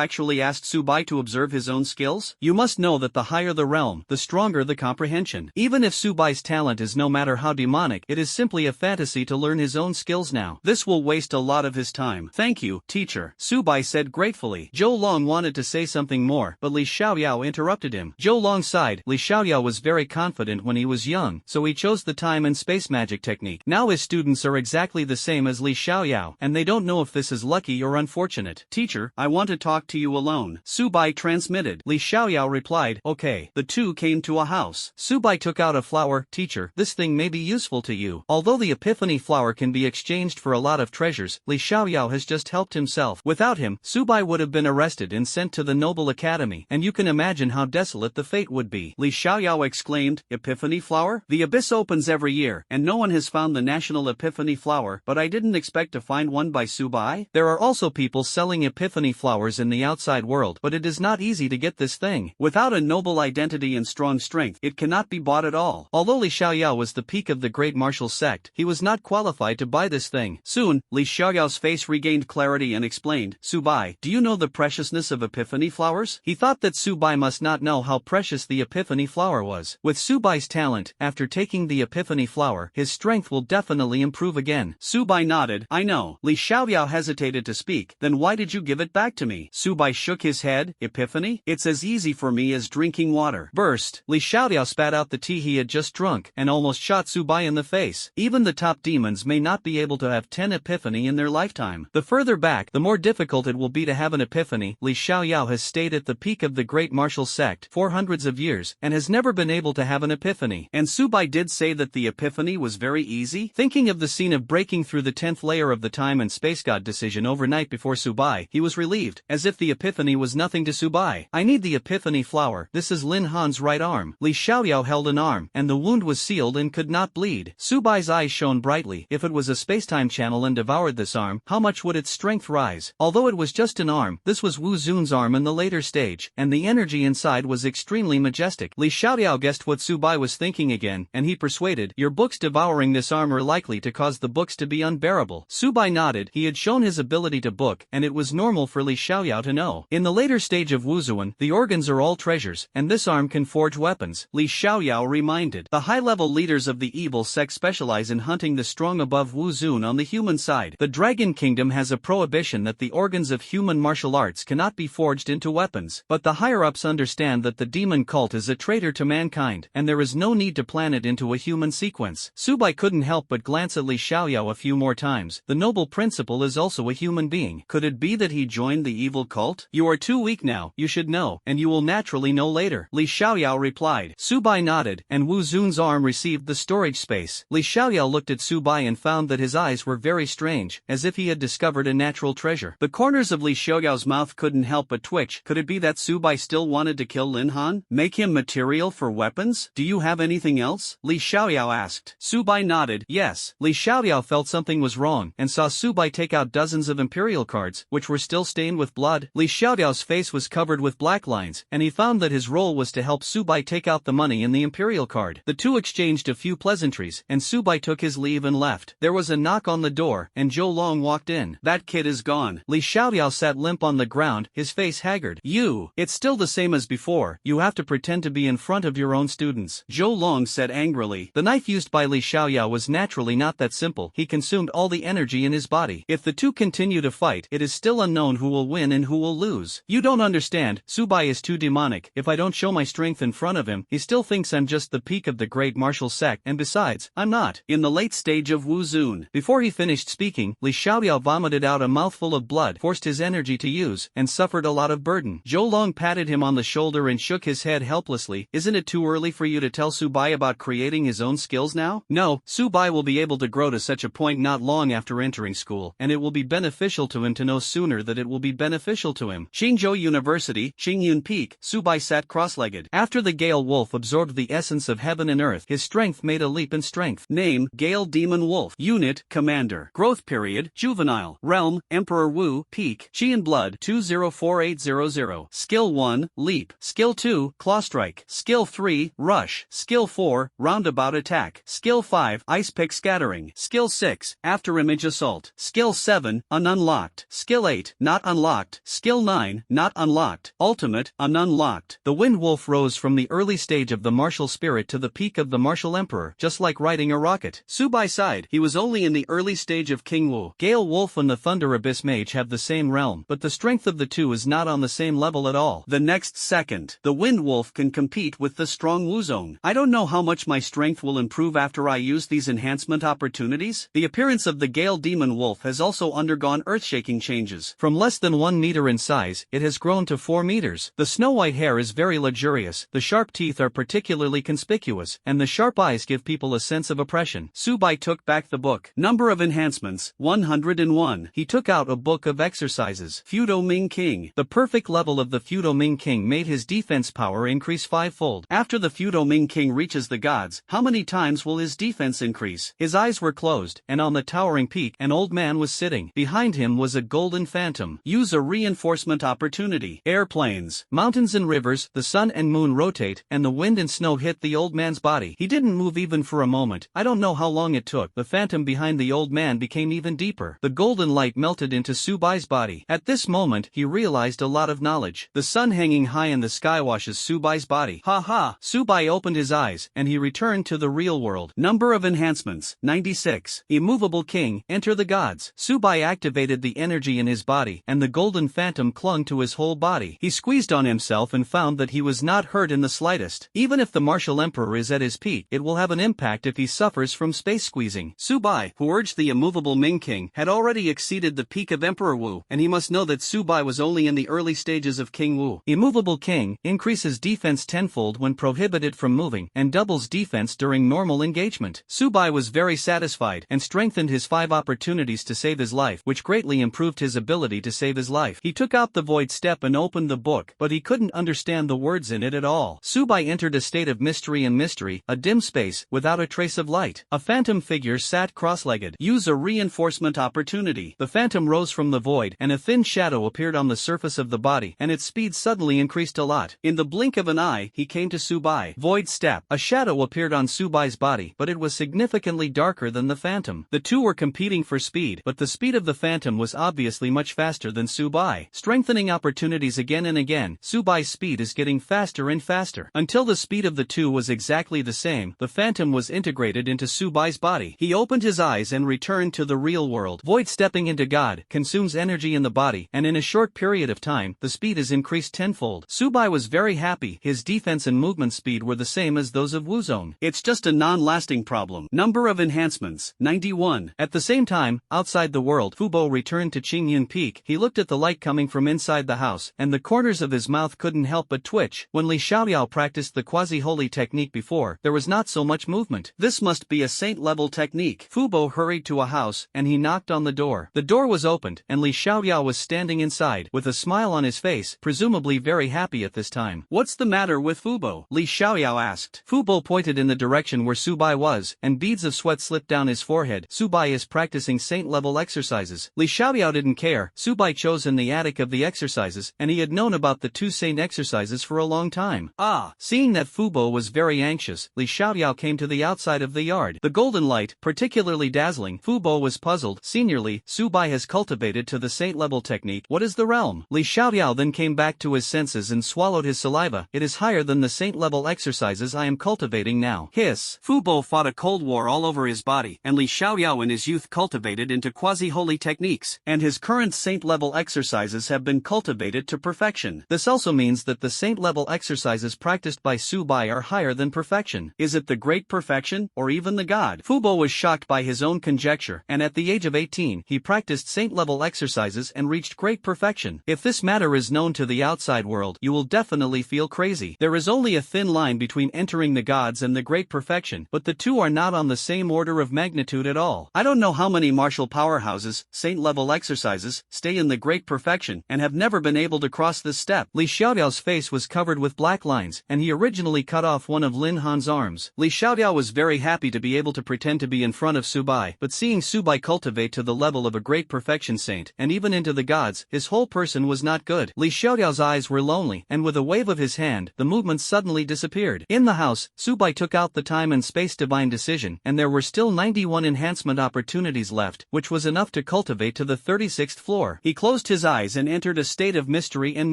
actually asked Su Bai to observe his own skills? You must know that the higher the realm, the stronger the comprehension. Even if Su Bai's talent is no matter how demonic, it is simply a fantasy to learn his own skills now. This will waste a lot of his time. "Thank you, teacher," Su Bai said gratefully. Zhou Long wanted to say something more, but Li Xiaoyao interrupted him. Zhou Long sighed. Li Xiaoyao was very confident when he was young, so he chose the time and space magic technique. Now his students are exactly the same as Li Xiaoyao, and they don't know if this is lucky or unfortunate. "Teacher, I want to talk to you alone," Su Bai transmitted. Li Xiaoyao replied, "Okay." The two came to a house. Su Bai took out a flower. "Teacher, this thing may be useful to you." Although the epiphany flower can be exchanged for a lot of treasures, Li Xiaoyao has just helped himself. Without him, Su Bai would have been arrested and sent to the Noble Academy, and you can imagine how desolate the fate would be. Li Xiaoyao exclaimed, "Epiphany flower? The abyss opens every year, and no one has found the national epiphany flower, but I didn't expect to find one by Su Bai." There are also people selling epiphany flowers in the outside world, but it is not easy to get this thing. Without a noble identity and strong strength, it cannot be bought at all. Although Li Xiaoyao was the peak of the great martial sect, he was not qualified to buy this thing. Soon, Li Xiaoyao's face regained clarity and explained, "Su Bai, do you know the preciousness of epiphany flowers?" He thought that Su Bai must not know how precious the epiphany flower was. With Su Bai's talent, after taking the epiphany flower, his strength will definitely improve again. Su Bai nodded, "I know." Li Xiaoyao hesitated to speak. "Then why did you give it back to me?" Su Bai shook his head. "Epiphany? It's as easy for me as drinking water." Burst. Li Xiaoyao spat out the tea he had just drunk, and almost shot Su Bai in the face. Even the top demons may not be able to have 10 epiphany in their lifetime. The further back, the more difficult it will be to have an epiphany. Li Xiaoyao has stayed at the peak of the great martial sect for hundreds of years, and has never been able to have an epiphany. And Su Bai did say that the epiphany was very easy? Thinking of the scene of breaking through the 10th layer of the time and space god decision overnight before Su Bai, he was relieved, as if the epiphany was nothing to Su Bai. "I need the epiphany flower. This is Lin Han's right arm." Li Xiaoyao held an arm, and the wound was sealed and could not bleed. Su Bai's eyes shone brightly. If it was a spacetime channel and devoured this arm, how much would its strength rise? Although it was just an arm, this was Wu Zun's arm in the later stage, and the energy inside was extremely majestic. Li Xiaoyao guessed what Su Bai was thinking again, and he persuaded, "Your books devouring this arm are likely to cause the books to be unbearable." Su Bai nodded. He had shown his ability to book, and it was normal for Li Xiaoyao to know. In the later stage of Wuzuan, the organs are all treasures, and this arm can forge weapons. Li Xiaoyao reminded. The high-level leaders of the evil sect specialize in hunting the strong above Wu Zun on the human side. The Dragon Kingdom has a prohibition that the organs of human martial arts cannot be forged into weapons, but the higher-ups understand that the demon cult is a traitor to mankind, and there is no need to plan it into a human sequence. Su Bai couldn't help but glance at Li Xiaoyao a few more times. The noble principal is also a human being. Could it be that he joined the evil cult? "You are too weak now, you should know, and you will naturally know later," Li Xiaoyao replied. Su Bai nodded, and Wu Zun's arm received the storage space. Li Xiaoyao looked at Su Bai and found that his eyes were very strange, as if he had discovered a natural treasure. The corners of Li Xiaoyao's mouth couldn't help but twitch. Could it be that Su Bai still wanted to kill Lin Han? Make him material for for weapons? Do you have anything else? Li Xiaoyao asked. Subai nodded. Yes. Li Xiaoyao felt something was wrong, and saw Subai take out dozens of imperial cards, which were still stained with blood. Li Xiaoyao's face was covered with black lines, and he found that his role was to help Subai take out the money in the imperial card. The two exchanged a few pleasantries, and Subai took his leave and left. There was a knock on the door, and Zhou Long walked in. That kid is gone. Li Xiaoyao sat limp on the ground, his face haggard. It's still the same as before, you have to pretend to be in front of your own students. Zhou Long said angrily. The knife used by Li Xiaoyao was naturally not that simple, he consumed all the energy in his body. If the two continue to fight, it is still unknown who will win and who will lose. You don't understand, Subai is too demonic. If I don't show my strength in front of him, he still thinks I'm just the peak of the great martial sect, and besides, I'm not. In the late stage of Wu Zun. Before he finished speaking, Li Xiaoyao vomited out a mouthful of blood, forced his energy to use, and suffered a lot of burden. Zhou Long patted him on the shoulder and shook his head helplessly. Isn't it too early for you to tell Subai about creating his own skills now? No, Subai will be able to grow to such a point not long after entering school, and it will be beneficial to him to know sooner that it will be beneficial to him. Qingzhou University, Qingyun Peak, Subai sat cross-legged. After the Gale Wolf absorbed the essence of heaven and earth, his strength made a leap in strength. Name, Gale Demon Wolf. Unit, Commander. Growth period, Juvenile. Realm, Emperor Wu. Peak, Qi and Blood 204800. Skill 1, Leap. Skill 2, Claw Strike. Skill 3, Rush. Skill 4, Roundabout Attack. Skill 5, Ice Pick Scattering. Skill 6, After Image Assault. Skill 7, Ununlocked. Skill 8, Not Unlocked. Skill 9, Not Unlocked. Ultimate, Ununlocked. The Wind Wolf rose from the early stage of the martial spirit to the peak of the martial emperor, just like riding a rocket. Subai sighed. He was only in the early stage of King Wu. Gale Wolf and the Thunder Abyss Mage have the same realm, but the strength of the two is not on the same level at all. The next second, the Wind Wolf can compete with the strong Wuzong. I don't know how much my strength will improve after I use these enhancement opportunities. The appearance of the Gale Demon Wolf has also undergone earth-shaking changes. From less than 1 meter in size, it has grown to 4 meters. The snow-white hair is very luxurious, the sharp teeth are particularly conspicuous, and the sharp eyes give people a sense of oppression. Subai took back the book. Number of enhancements, 101. He took out a book of exercises. Feudo Ming King. The perfect level of the Feudo Ming King made his defense power increase 5-fold. After the Feudo Ming King reaches the gods, how many times will his defense increase? His eyes were closed, and on the towering peak, an old man was sitting. Behind him was a golden phantom. Use a reinforcement opportunity. Airplanes, mountains and rivers, the sun and moon rotate, and the wind and snow hit the old man's body. He didn't move even for a moment. I don't know how long it took. The phantom behind the old man became even deeper. The golden light melted into Subai's body. At this moment, he realized a lot of knowledge. The sun hanging high in the sky washes Subai's body. Ha ha! Subai opened his eyes, and he returned to the real world. Number of enhancements, 96. Immovable King, enter the gods. Subai activated the energy in his body, and the golden phantom clung to his whole body. He squeezed on himself and found that he was not hurt in the slightest. Even if the martial emperor is at his peak, it will have an impact if he suffers from space squeezing. Subai, who urged the immovable Ming King, had already exceeded the peak of Emperor Wu, and he must know that Subai was only in the early stages of King Wu. Immovable King increases defense tenfold when prohibited from moving, and doubles defense during normal engagement. Subai was very satisfied, and strengthened his 5 opportunities to save his life, which greatly improved his ability to save his life. He took out the void step and opened the book, but he couldn't understand the words in it at all. Subai entered a state of mystery and mystery, a dim space, without a trace of light. A phantom figure sat cross-legged. Use a reinforcement opportunity. The phantom rose from the void, and a thin shadow appeared on the surface of the body, and its speed suddenly increased a lot. In the blink of an eye, he came to Subai. Void step. A shadow appeared on Subai's body, but it was significantly darker than the phantom. The two were competing for speed, but the speed of the phantom was obviously much faster than Subai. Strengthening opportunities again and again, Subai's speed is getting faster and faster. Until the speed of the two was exactly the same, the phantom was integrated into Subai's body. He opened his eyes and returned to the real world. Void stepping into God consumes energy in the body, and in a short period of time, the speed is increased tenfold. Subai was very happy. His defense and movement speed were the same as those of Wuzong. It's just a non-lasting problem. Number of enhancements, 91. At the same time, outside the world, Fubo returned to Qingyun Peak. He looked at the light coming from inside the house, and the corners of his mouth couldn't help but twitch. When Li Xiaoyao practiced the quasi-holy technique before, there was not so much movement. This must be a saint-level technique. Fubo hurried to a house, and he knocked on the door. The door was opened, and Li Xiaoyao was standing inside, with a smile on his face, presumably very happy at this time. What's the matter with Fubo? go? Li Xiaoyao asked. Fu Bo pointed in the direction where Su Bai was, and beads of sweat slipped down his forehead. Su Bai is practicing saint-level exercises. Li Xiaoyao didn't care. Su Bai chose in the attic of the exercises, and he had known about the 2 saint exercises for a long time. Seeing that Fu Bo was very anxious, Li Xiaoyao came to the outside of the yard. The golden light, particularly dazzling. Fu Bo was puzzled. Seniorly, Su Bai has cultivated to the saint-level technique. What is the realm? Li Xiaoyao then came back to his senses and swallowed his saliva. It is higher than the saint-level exercises I am cultivating now. Hiss. Fu Bo fought a cold war all over his body, and Li Xiaoyao in his youth cultivated into quasi-holy techniques, and his current saint-level exercises have been cultivated to perfection. This also means that the saint-level exercises practiced by Su Bai are higher than perfection. Is it the great perfection, or even the god? Fu Bo was shocked by his own conjecture, and at the age of 18, he practiced saint-level exercises and reached great perfection. If this matter is known to the outside world, you will definitely feel crazy. There is only a thin line between entering the gods and the great perfection, but the two are not on the same order of magnitude at all. I don't know how many martial powerhouses, saint-level exercises, stay in the great perfection, and have never been able to cross this step. Li Xiaoyao's face was covered with black lines, and he originally cut off one of Lin Han's arms. Li Xiaoyao was very happy to be able to pretend to be in front of Su Bai, but seeing Su Bai cultivate to the level of a great perfection saint, and even into the gods, his whole person was not good. Li Xiaoyao's eyes were lonely, and with a wave of his hand, the movement suddenly disappeared. In the house, Su Bai took out the time and space divine decision, and there were still 91 enhancement opportunities left, which was enough to cultivate to the 36th floor. He closed his eyes and entered a state of mystery and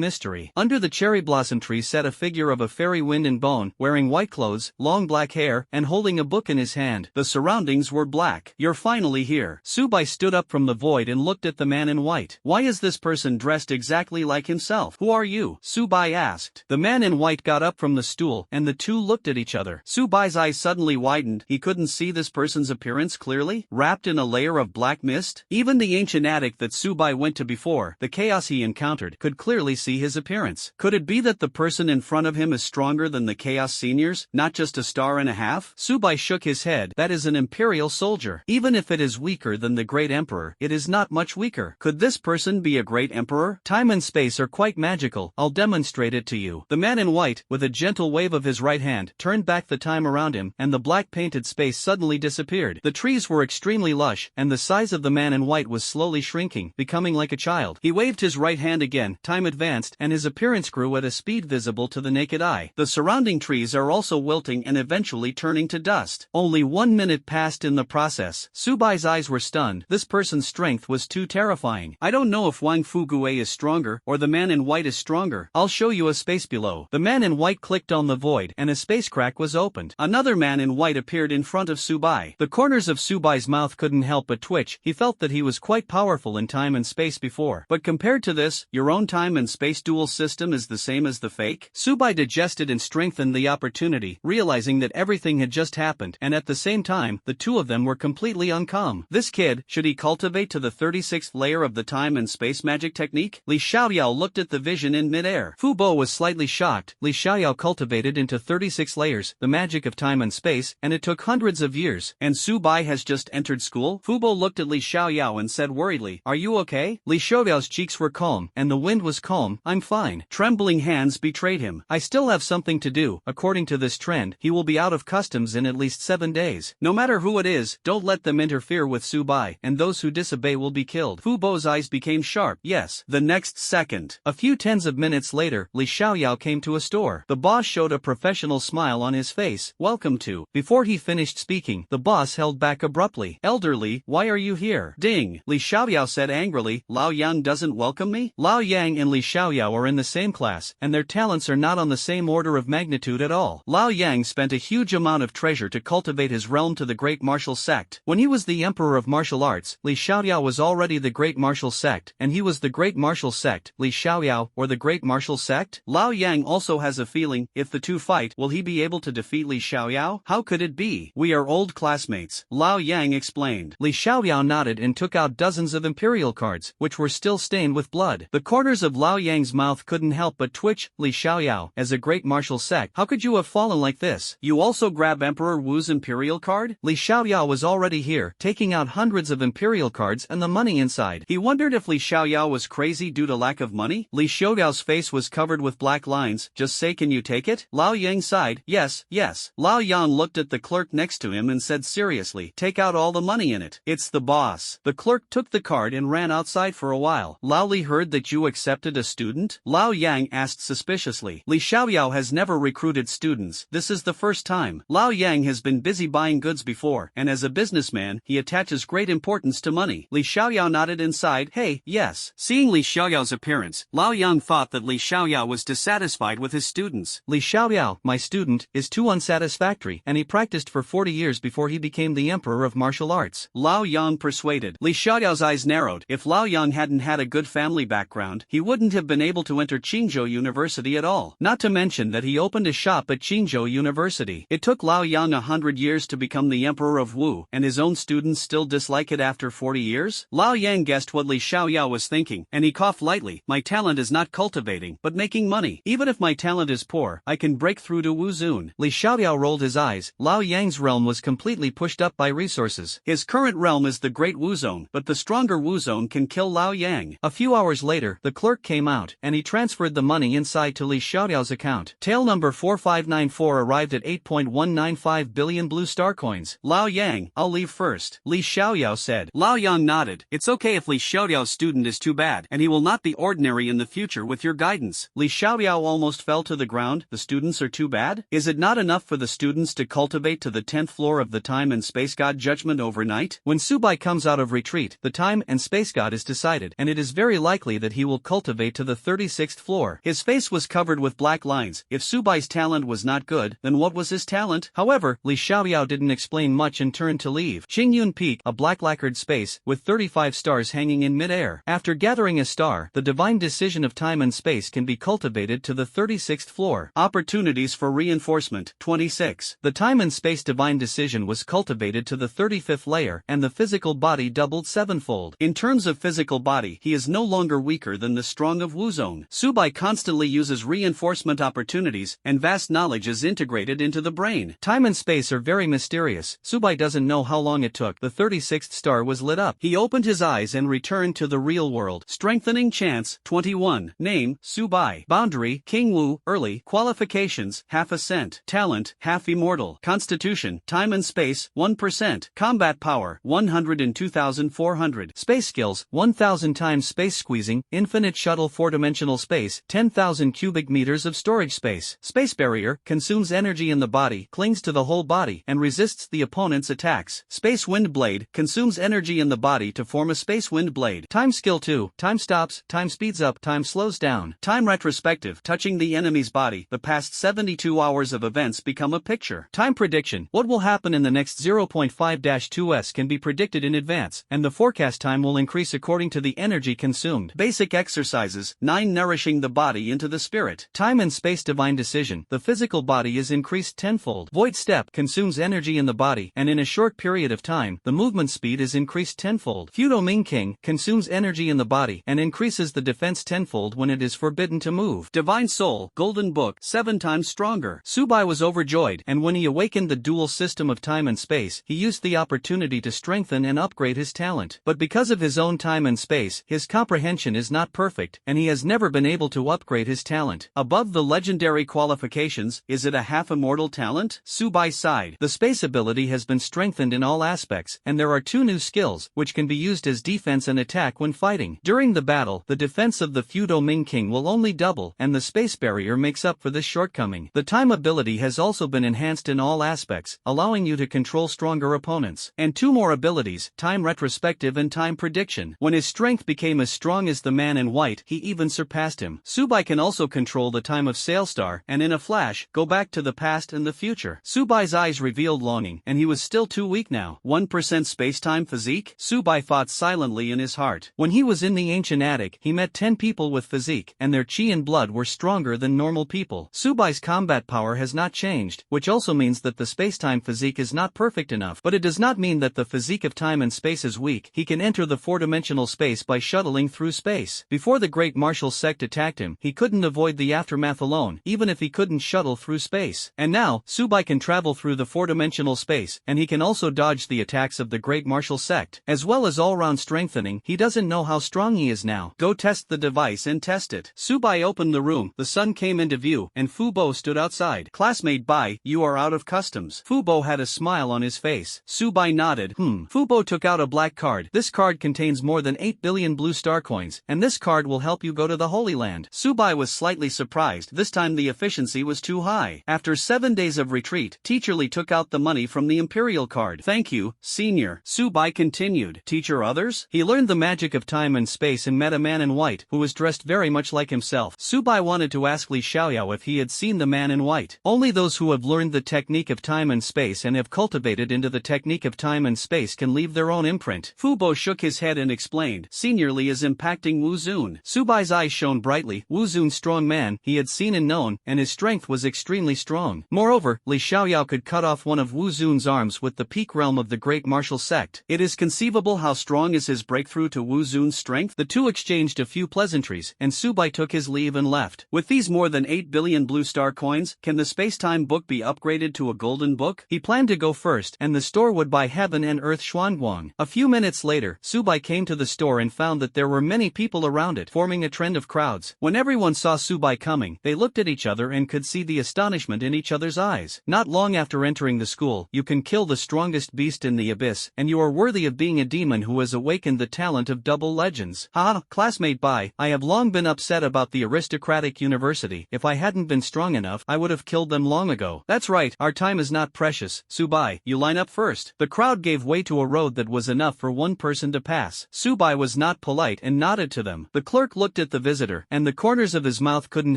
mystery. Under the cherry blossom tree sat a figure of a fairy wind and bone, wearing white clothes, long black hair, and holding a book in his hand. The surroundings were black. You're finally here. Su Bai stood up from the void and looked at the man in white. Why is this person dressed exactly like himself? Who are you? Su Bai asked. The man in white got up from the stool, and the two looked at each other. Su Bai's eyes suddenly widened. He couldn't see this person's appearance clearly, wrapped in a layer of black mist. Even the ancient attic that Su Bai went to before, the chaos he encountered, could clearly see his appearance. Could it be that the person in front of him is stronger than the chaos seniors, not just a star and a half? Su Bai shook his head. That is an imperial soldier. Even if it is weaker than the great emperor, it is not much weaker. Could this person be a great emperor? Time and space are quite magical. I'll demonstrate it to you. The man in white, with a gentle wave of his right hand, turned back the time around him, and the black painted space suddenly disappeared. The trees were extremely lush, and the size of the man in white was slowly shrinking, becoming like a child. He waved his right hand again, time advanced, and his appearance grew at a speed visible to the naked eye. The surrounding trees are also wilting and eventually turning to dust. Only 1 minute passed in the process. Su Bai's eyes were stunned. This person's strength was too terrifying. I don't know if Wang Fugue is stronger, or the man in white is stronger. I'll show you a space below. The man in white clicked on the void, and a space crack was opened. Another man in white appeared in front of Su Bai. The corners of Su Bai's mouth couldn't help but twitch. He felt that he was quite powerful in time and space before. But compared to this, your own time and space dual system is the same as the fake? Su Bai digested and strengthened the opportunity, realizing that everything had just happened, and at the same time, the two of them were completely uncalm. This kid, should he cultivate to the 36th layer of the time and space magic technique? Li Xiaoyao looked at the vision in midair. Fu Bo was slightly shocked. Li Xiaoyao cultivated into 36 layers, the magic of time and space, and it took hundreds of years. And Su Bai has just entered school? Fu Bo looked at Li Xiaoyao and said worriedly, "Are you okay?" Li Xiaoyao's cheeks were calm, and the wind was calm. "I'm fine." Trembling hands betrayed him. "I still have something to do. According to this trend, he will be out of customs in at least 7 days. No matter who it is, don't let them interfere with Su Bai, and those who disobey will be killed." Fu Bo's eyes became sharp. Yes. The next second. A few tens of minutes later, Li Xiaoyao came to a store. The boss showed a professional smile on his face. "Welcome to." Before he finished speaking, the boss held back abruptly. "Elderly, why are you here?" Ding. Li Xiaoyao said angrily, "Lao Yang doesn't welcome me?" Lao Yang and Li Xiaoyao are in the same class, and their talents are not on the same order of magnitude at all. Lao Yang spent a huge amount of treasure to cultivate his realm to the great martial sect. When he was the emperor of martial arts, Li Xiaoyao was already the great martial sect, and he was the great martial sect, Li Xiaoyao, or the great martial sect? Lao Yang also has a feeling, if the two fight, will he be able to defeat Li Xiaoyao? How could it be? We are old classmates, Lao Yang explained. Li Xiaoyao nodded and took out dozens of imperial cards, which were still stained with blood. The corners of Lao Yang's mouth couldn't help but twitch. Li Xiaoyao, as a great martial sect, how could you have fallen like this? You also grab Emperor Wu's imperial card? Li Xiaoyao was already here, taking out hundreds of imperial cards and the money inside. He wondered if Li Xiaoyao was crazy due to lack of money. Li Xiaoyao's face was covered with black lines. Just say, can you take it? Lao Yang sighed. Yes, yes. Lao Yang looked at the clerk next to him and said seriously, take out all the money in it. It's the boss. The clerk took the card and ran outside for a while. Lao Li heard that you accepted a student? Lao Yang asked suspiciously. Li Xiaoyao has never recruited students. This is the first time. Lao Yang has been busy buying goods before, and as a businessman, he attaches great importance to money. Li Xiaoyao nodded and sighed. Hey, yes. Seeing Li Xiaoyao's appearance, Lao Yang thought that Li Xiaoyao was dissatisfied with his students. Li Xiaoyao, my student, is too unsatisfactory, and he practiced for 40 years before he became the emperor of martial arts. Lao Yang persuaded. Li Xiaoyao's eyes narrowed. If Lao Yang hadn't had a good family background, he wouldn't have been able to enter Qingzhou University at all. Not to mention that he opened a shop at Qingzhou University. It took Lao Yang 100 years to become the emperor of Wu, and his own students still dislike it after 40 years? Lao Yang guessed what Li Xiaoyao was thinking, and he coughed lightly. My talent is not cultivating, but making money. Even if my talent is poor, I can break through to Wu Zun. Li Xiaoyao rolled his eyes. Lao Yang's realm was completely pushed up by resources. His current realm is the Great Wu Zone, but the stronger Wu Zone can kill Lao Yang. A few hours later, the clerk came out, and he transferred the money inside to Li Xiaoyao's account. Tail number 4594 arrived at 8.195 billion blue star coins. Lao Yang, I'll leave first, Li Xiaoyao said. Lao Yang nodded. It's okay if Li Xiaoyao's student is too bad, and he will not be ordinary in the future with your guidance. Li Xiaoyao almost fell to the ground. The students are too bad? Is it not enough for the students to cultivate to the 10th floor of the time and space god judgment overnight? When Subai comes out of retreat, the time and space god is decided, and it is very likely that he will cultivate to the 36th floor. His face was covered with black lines. If Subai's talent was not good, then what was his talent? However, Li Xiaoyao didn't explain much and turned to leave. Qingyun Peak, a black lacquered space, with 35 stars hanging in mid-air. After gathering a star, the divine decision of time and space can be cultivated to the 36th floor. Opportunities for reinforcement. 26. The time and space divine decision was cultivated to the 35th layer, and the physical body doubled sevenfold. In terms of physical body, he is no longer weaker than the strong of Wu Zone. Subai constantly uses reinforcement opportunities, and vast knowledge is integrated into the brain. Time and space are very mysterious. Subai doesn't know how long it took. The 36th star was lit up. He opened his eyes and returned to the real world. Strengthening chance. 21. Name, Subai. Boundary, King Wu. Early. Qualifications, half ascent. Talent, half immortal. Constitution, time and space, 1%. Combat power, 102,400. Space skills, 1,000 times space squeezing, infinite shuttle 4-dimensional space, 10,000 cubic meters of storage space. Space barrier, consumes energy in the body, clings to the whole body, and resists the opponent's attacks. Space wind blade, consumes energy in the body to form a space wind blade. Time skill 2, time stops, time speeds up, time slows down. Time retrospective, touching the enemy's body, the past 72 hours of events become a picture. Time prediction, what will happen in the next 0.5-2s can be predicted in advance, and the forecast time will increase according to the energy consumed. Basic exercises, 9 nourishing the body into the spirit. Time and space divine decision, the physical body is increased tenfold. Void step, consumes energy in the body, and in a short period of time, the movement speed is increased tenfold. Fudo Ming King, consumes energy in the body, and increases the defense tenfold when it is forbidden to move. Divine Soul, Golden Book, 7 times stronger. Subai was overjoyed, and when he awakened the dual system of time and space, he used the opportunity to strengthen and upgrade his talent. But because of his own time and space, his comprehension is not perfect, and he has never been able to upgrade his talent. Above the legendary qualifications, is it a half-immortal talent? Subai sighed. The space ability has been strengthened in all aspects, and there are 2 new skills, which can be used as defense and attack when fighting. During the battle, the defense of the Fudo Ming King will only double, and the space barrier makes up for this shortcoming. The time ability has also been enhanced in all aspects, allowing you to control stronger opponents. And 2 more abilities, time retrospective and time prediction. When his strength became as strong as the man in white, he even surpassed him. Subai can also control the time of Sailstar, and in a flash, go back to the past and the future. Subai's eyes revealed longing, and he was still too weak now. 1% space-time physique? Subai fought silently in his heart. When he was in the ancient attic, he met 10 people with physique, and their chi and blood were stronger than normal people. Subai's combat power has not changed, which also means that the space-time physique is not perfect enough, but it does not mean that the physique of time and space is weak. He can enter the 4-dimensional space by shuttling through space. Before the great martial sect attacked him, he couldn't avoid the aftermath alone, even if he couldn't shuttle through space. And now, Subai can travel through the 4-dimensional space, and he can also dodge the attacks of the great martial sect. As well as all-round strengthening, he doesn't know how strong he is now. Go test the device and test it. Subai opened the room. The sun came into view, you, and Fu Bo stood outside. Classmate Bai, you are out of customs. Fu Bo had a smile on his face. Su Bai nodded. Fu Bo took out a black card. This card contains more than 8 billion blue star coins, and this card will help you go to the Holy Land. Su Bai was slightly surprised. This time the efficiency was too high. After 7 days of retreat, Teacher Li took out the money from the Imperial card. Thank you, Senior. Su Bai continued. Teacher others? He learned the magic of time and space and met a man in white, who was dressed very much like himself. Su Bai wanted to ask Li Xiaoyao if he had seen the man in white. Only those who have learned the technique of time and space and have cultivated into the technique of time and space can leave their own imprint. Fu Bo shook his head and explained. Senior Li is impacting Wu Zun. Su Bai's eyes shone brightly. Wu Zun's strong man, he had seen and known, and his strength was extremely strong. Moreover, Li Xiaoyao could cut off one of Wu Zun's arms with the peak realm of the great martial sect. It is conceivable how strong is his breakthrough to Wu Zun's strength. The two exchanged a few pleasantries, and Su Bai took his leave and left. With these more than 8 billion blue star coins, can the space-time book be upgraded to a golden book? He planned to go first, and the store would buy Heaven and Earth Xuanguang. A few minutes later, Su Bai came to the store and found that there were many people around it, forming a trend of crowds. When everyone saw Su Bai coming, they looked at each other and could see the astonishment in each other's eyes. Not long after entering the school, you can kill the strongest beast in the abyss, and you are worthy of being a demon who has awakened the talent of double legends. Classmate Bai, I have long been upset about the aristocratic university. If I hadn't been strong enough, I would have killed them long ago. That's right, our time is not precious. Su Bai, you line up first. The crowd gave way to a road that was enough for one person to pass. Su Bai was not polite and nodded to them. The clerk looked at the visitor, and the corners of his mouth couldn't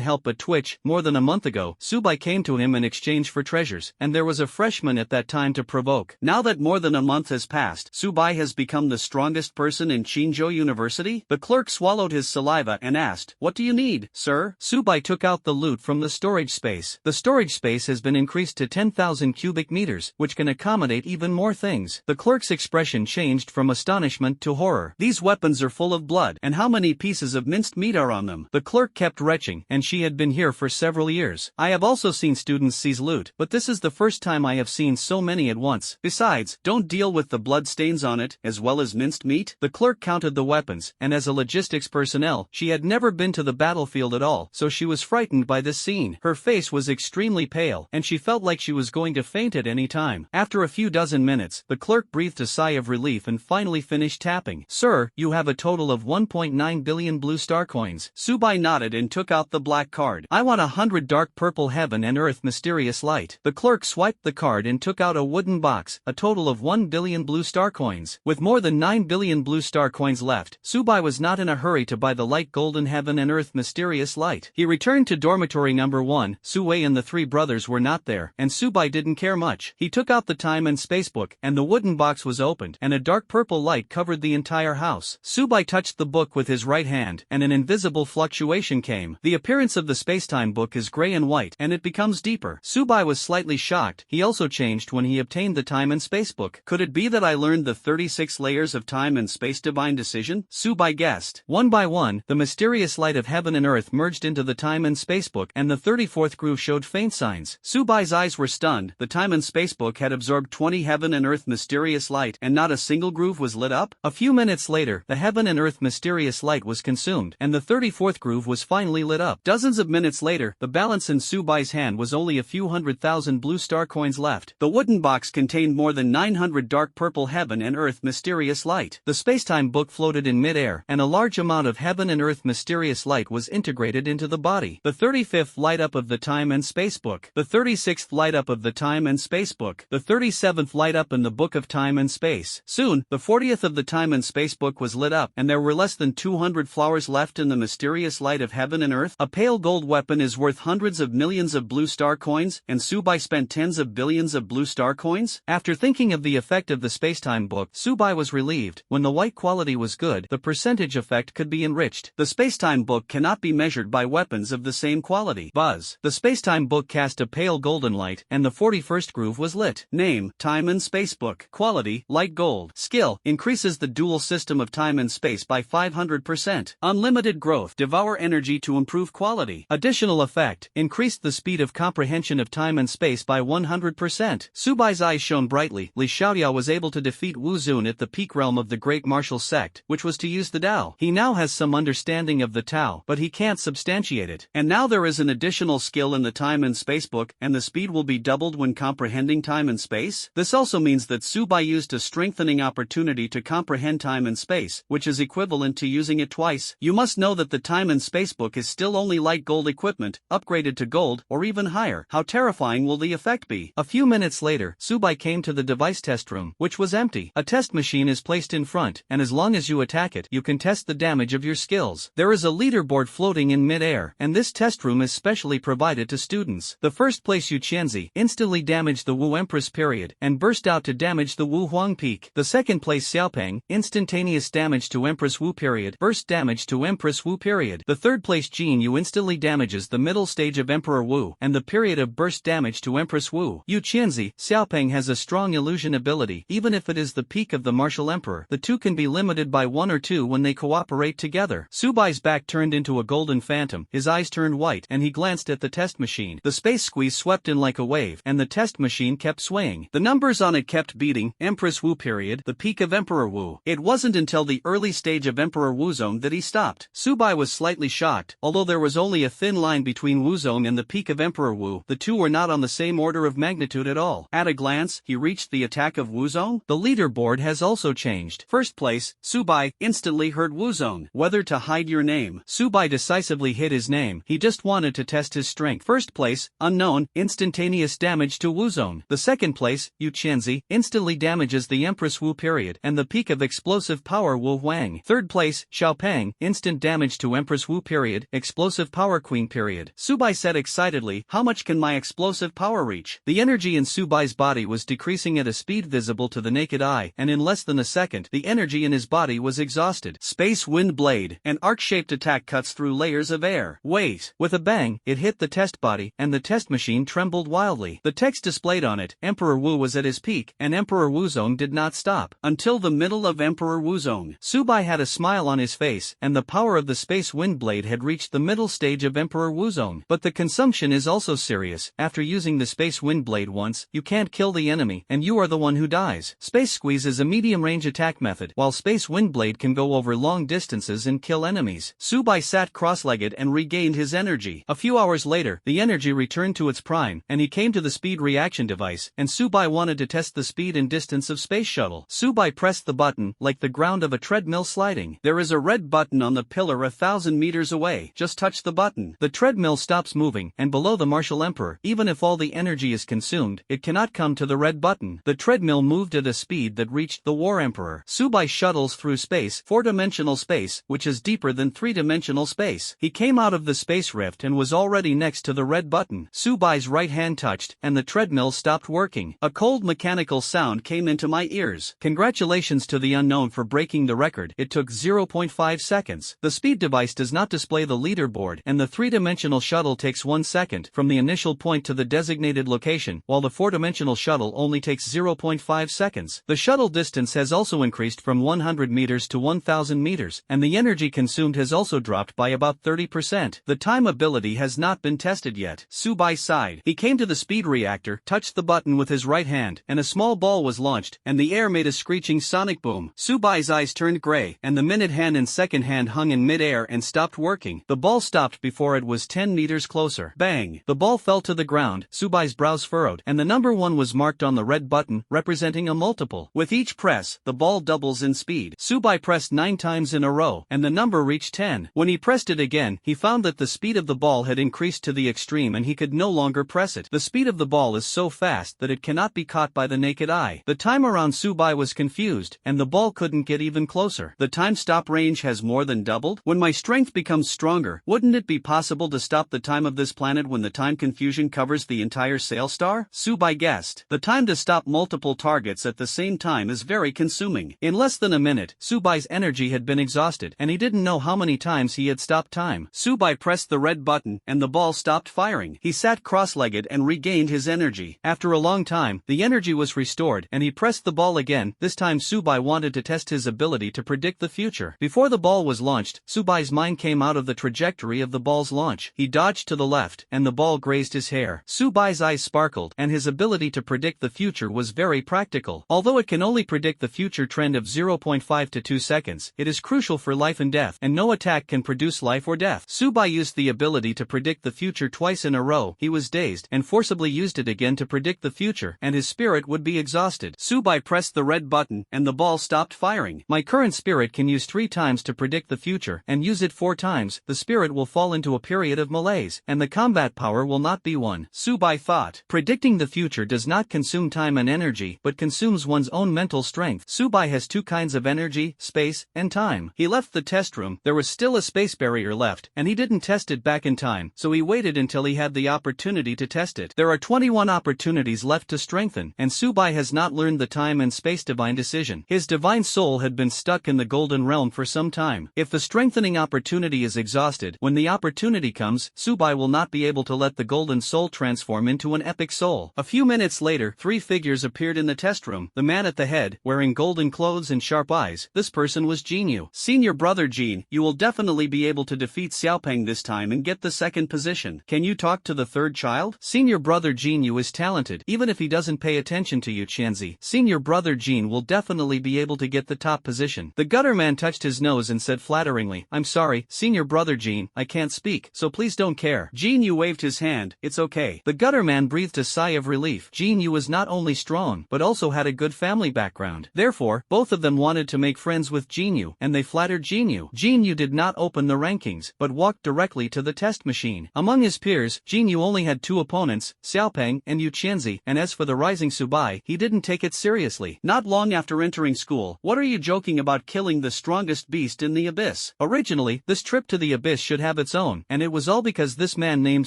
help but twitch. More than a month ago, Su Bai came to him in exchange for treasures, and there was a freshman at that time to provoke. Now that more than a month has passed, Su Bai has become the strongest person in Qinzhou University? The clerk swallowed his saliva and asked, what do you need, sir? Su Bai took out the loot from the storage space. The storage space has been increased to 10,000 cubic meters, which can accommodate even more things. The clerk's expression changed from astonishment to horror. These weapons are full of blood, and how many pieces of minced meat are on them? The clerk kept retching, and she had been here for several years. I have also seen students seize loot, but this is the first time I have seen so many at once. Besides, don't deal with the blood stains on it, as well as minced meat? The clerk counted the weapons, and as a logistics personnel, she had never been to the battlefield at all, so she was frightened by this scene. Her face was extremely pale, and she felt like she was going to faint at any time. After a few dozen minutes, the clerk breathed a sigh of relief and finally finished tapping. Sir, you have a total of 1.9 billion blue star coins. Su Bai nodded and took out the black card. I want 100 dark purple Heaven and Earth mysterious light. The clerk swiped the card and took out a wooden box, a total of 1 billion blue star coins. With more than 9 billion blue star coins left, Su Bai was not in a hurry to buy the light golden Heaven and Earth mysterious light. He returned to dormitory number 1. Su Wei and the three brothers were not there, and Su Bai didn't care much. He took out the time and space book, and the wooden box was opened, and a dark purple light covered the entire house. Su Bai touched the book with his right hand, and an invisible fluctuation came. The appearance of the spacetime book is gray and white, and it becomes deeper. Su Bai was slightly shocked. He also changed when he obtained the time and space book. Could it be that I learned the 36 layers of time and space divine decision? Su Bai guessed. One by one, the mysterious light of Heaven and Earth merged into the time and space book, and the 34th groove showed faint signs. Su Bai's eyes were stunned. The time and space book had absorbed 20 Heaven and Earth mysterious light, and not a single groove was lit up. A few minutes later, the Heaven and Earth mysterious light was consumed, and the 34th groove was finally lit up. Dozens of minutes later, the balance in Su Bai's hand was only a few 100,000 blue star coins left. The wooden box contained more than 900 dark purple Heaven and Earth mysterious light. The spacetime book floated in midair, and a large amount of Heaven and Earth mysterious light was integrated into the body. The 35th light up of the time and space book. The 36th light up of the time and space book. The 37th light up in the book of time and space. Soon, the 40th of the time and space book was lit up, and there were less than 200 flowers left in the mysterious light of Heaven and Earth. A pale gold weapon is worth hundreds of millions of blue star coins, and Su Bai spent tens of billions of blue star coins? After thinking of the effect of the spacetime book, Su Bai was relieved. When the white quality was good, the percentage effect could be enriched. The spacetime book cannot be measured by weapons of the same quality. Buzz. The spacetime book cast a pale golden light, and the 41st groove was lit. Name: Time and Space Book. Quality: light gold. Skill: increases the dual system of time and space by 500%. Unlimited growth: devour energy to improve quality. Additional effect: increased the speed of comprehension of time and space by 100%. Su Bai's eyes shone brightly. Li Xiaoyao was able to defeat Wu Zun at the peak realm of the great martial sect, which was to use the Tao. He now has some understanding of the Tao, but he can't substantiate it. And now there is is an additional skill in the time and space book, and the speed will be doubled when comprehending time and space. This also means that Subai used a strengthening opportunity to comprehend time and space, which is equivalent to using it twice. You must know that the time and space book is still only light gold equipment, upgraded to gold, or even higher. How terrifying will the effect be? A few minutes later, Subai came to the device test room, which was empty. A test machine is placed in front, and as long as you attack it, you can test the damage of your skills. There is a leaderboard floating in mid-air, and this test room is specially provided to students. The first place Yu Qianzi instantly damaged the Wu Empress period, and burst out to damage the Wu Huang peak. The second place Xiaopeng, instantaneous damage to Empress Wu period, burst damage to Empress Wu period. The third place Jin Yu instantly damages the middle stage of Emperor Wu, and the period of burst damage to Empress Wu. Yu Qianzi, Xiaopeng has a strong illusion ability, even if it is the peak of the martial emperor. The two can be limited by 1 or 2 when they cooperate together. Subai's back turned into a golden phantom, his eyes turned white, and he glanced at the test machine. The space squeeze swept in like a wave, and the test machine kept swaying. The numbers on it kept beating. Empress Wu period, the peak of Emperor Wu. It wasn't until the early stage of Emperor Wu zone that he stopped. Subai was slightly shocked. Although there was only a thin line between Wu zone and the peak of Emperor Wu, the two were not on the same order of magnitude at all. At a glance, he reached the attack of Wu zone. The leaderboard has also changed. First place, Subai, instantly heard Wu zone. Whether to hide your name. Subai decisively hid his name. He just wanted to test his strength. First place, unknown, instantaneous damage to Wu zone. The second place, Yu Qianzi, instantly damages the Empress Wu period, and the peak of explosive power Wu Huang. Third place, Xiaopeng, instant damage to Empress Wu period, explosive power Queen period. Subai said excitedly, how much can my explosive power reach? The energy in Subai's body was decreasing at a speed visible to the naked eye, and in less than a second, the energy in his body was exhausted. Space Wind Blade, an arc-shaped attack cuts through layers of air. Wait! With a bang, it hit the test body, and the test machine trembled wildly. The text displayed on it, Emperor Wu was at his peak, and Emperor Wu zone did not stop until the middle of Emperor Wu zone. Subai had a smile on his face, and the power of the Space Wind Blade had reached the middle stage of Emperor Wu zone. But the consumption is also serious. After using the Space Wind Blade once, you can't kill the enemy, and you are the one who dies. Space Squeeze is a medium-range attack method, while Space Wind Blade can go over long distances and kill enemies. Subai sat cross-legged and regained his energy. A few hours later, the energy returned to its prime, and he came to the speed reaction device, and Subai wanted to test the speed and distance of Space Shuttle. Subai pressed the button, like the ground of a treadmill sliding. There is a red button on the pillar 1,000 meters away. Just touch the button. The treadmill stops moving, and below the Martial Emperor, even if all the energy is consumed, it cannot come to the red button. The treadmill moved at a speed that reached the War Emperor. Subai shuttles through space, 4-dimensional space, which is deeper than 3-dimensional space. He came out of the space rift and was already next to the red button. Subai's right hand touched, and the treadmill stopped working. A cold mechanical sound came into my ears. Congratulations to the unknown for breaking the record. It took 0.5 seconds. The speed device does not display the leaderboard, and the 3-dimensional shuttle takes 1 second from the initial point to the designated location, while the 4-dimensional shuttle only takes 0.5 seconds. The shuttle distance has also increased from 100 meters to 1,000 meters, and the energy consumed has also dropped by about 30%. The time ability has not been tested yet. Subai sighed. He came to the speed reactor, touched the button with his right hand, and a small ball was launched, and the air made a screeching sonic boom. Subai's eyes turned gray, and the minute hand and second hand hung in mid-air and stopped working. The ball stopped before it was 10 meters closer. Bang! The ball fell to the ground. Subai's brows furrowed, and the number 1 was marked on the red button, representing a multiple. With each press, the ball doubles in speed. Subai pressed 9 times in a row, and the number reached 10. When he pressed it again, he found that the speed of the ball had increased to the extreme and he could no longer press it. The speed of the ball is so fast that it cannot be caught by the naked eye. The time around Subai was confused, and the ball couldn't get even closer. The time stop range has more than doubled? When my strength becomes stronger, wouldn't it be possible to stop the time of this planet when the time confusion covers the entire sail star? Subai guessed. The time to stop multiple targets at the same time is very consuming. In less than a minute, Subai's energy had been exhausted, and he didn't know how many times he had stopped time. Subai pressed the red button, and the ball stopped firing. He sat cross-legged and regained his energy. After a long time, the energy was restored, and he pressed the ball again. This time Subai wanted to test his ability to predict the future. Before the ball was launched, Subai's mind came out of the trajectory of the ball's launch. He dodged to the left, and the ball grazed his hair. Subai's eyes sparkled, and his ability to predict the future was very practical. Although it can only predict the future trend of 0.5 to 2 seconds, it is crucial for life and death, and no attack can produce life or death. Subai used the ability ability to predict the future twice in a row. He was dazed and forcibly used it again to predict the future, and his spirit would be exhausted. Subai pressed the red button, and the ball stopped firing. My current spirit can use 3 times to predict the future, and use it 4 times. The spirit will fall into a period of malaise, and the combat power will not be won. Subai thought. Predicting the future does not consume time and energy, but consumes one's own mental strength. Subai has 2 kinds of energy, space, and time. He left the test room. There was still a space barrier left, and he didn't test it back in time, so he waited until he had the opportunity to test it. There are 21 opportunities left to strengthen, and Subai has not learned the time and space divine decision. His divine soul had been stuck in the golden realm for some time. If the strengthening opportunity is exhausted, when the opportunity comes, Subai will not be able to let the golden soul transform into an epic soul. A few minutes later, 3 figures appeared in the test room. The man at the head, wearing golden clothes and sharp eyes. This person was Jin Yu. Senior brother Jin, you will definitely be able to defeat Xiaopeng this time and get the 2nd position. Can you talk to the 3rd child? Senior brother Jin Yu is talented. Even if he doesn't pay attention to you, Qianzi, senior brother Jin will definitely be able to get the top position. The gutter man touched his nose and said flatteringly, I'm sorry, senior brother Jin, I can't speak, so please don't care. Jin Yu waved his hand, it's okay. The gutter man breathed a sigh of relief. Jin Yu was not only strong, but also had a good family background. Therefore, both of them wanted to make friends with Jin Yu, and they flattered Jin Yu. Jin Yu did not open the rankings, but walked directly to the test machine. Among his peers, Jin Yu only had 2 opponents, Xiaopeng and Yu Qianzi, and as for the rising Subai, he didn't take it seriously. Not long after entering school, what are you joking about killing the strongest beast in the abyss? Originally, this trip to the abyss should have its own, and it was all because this man named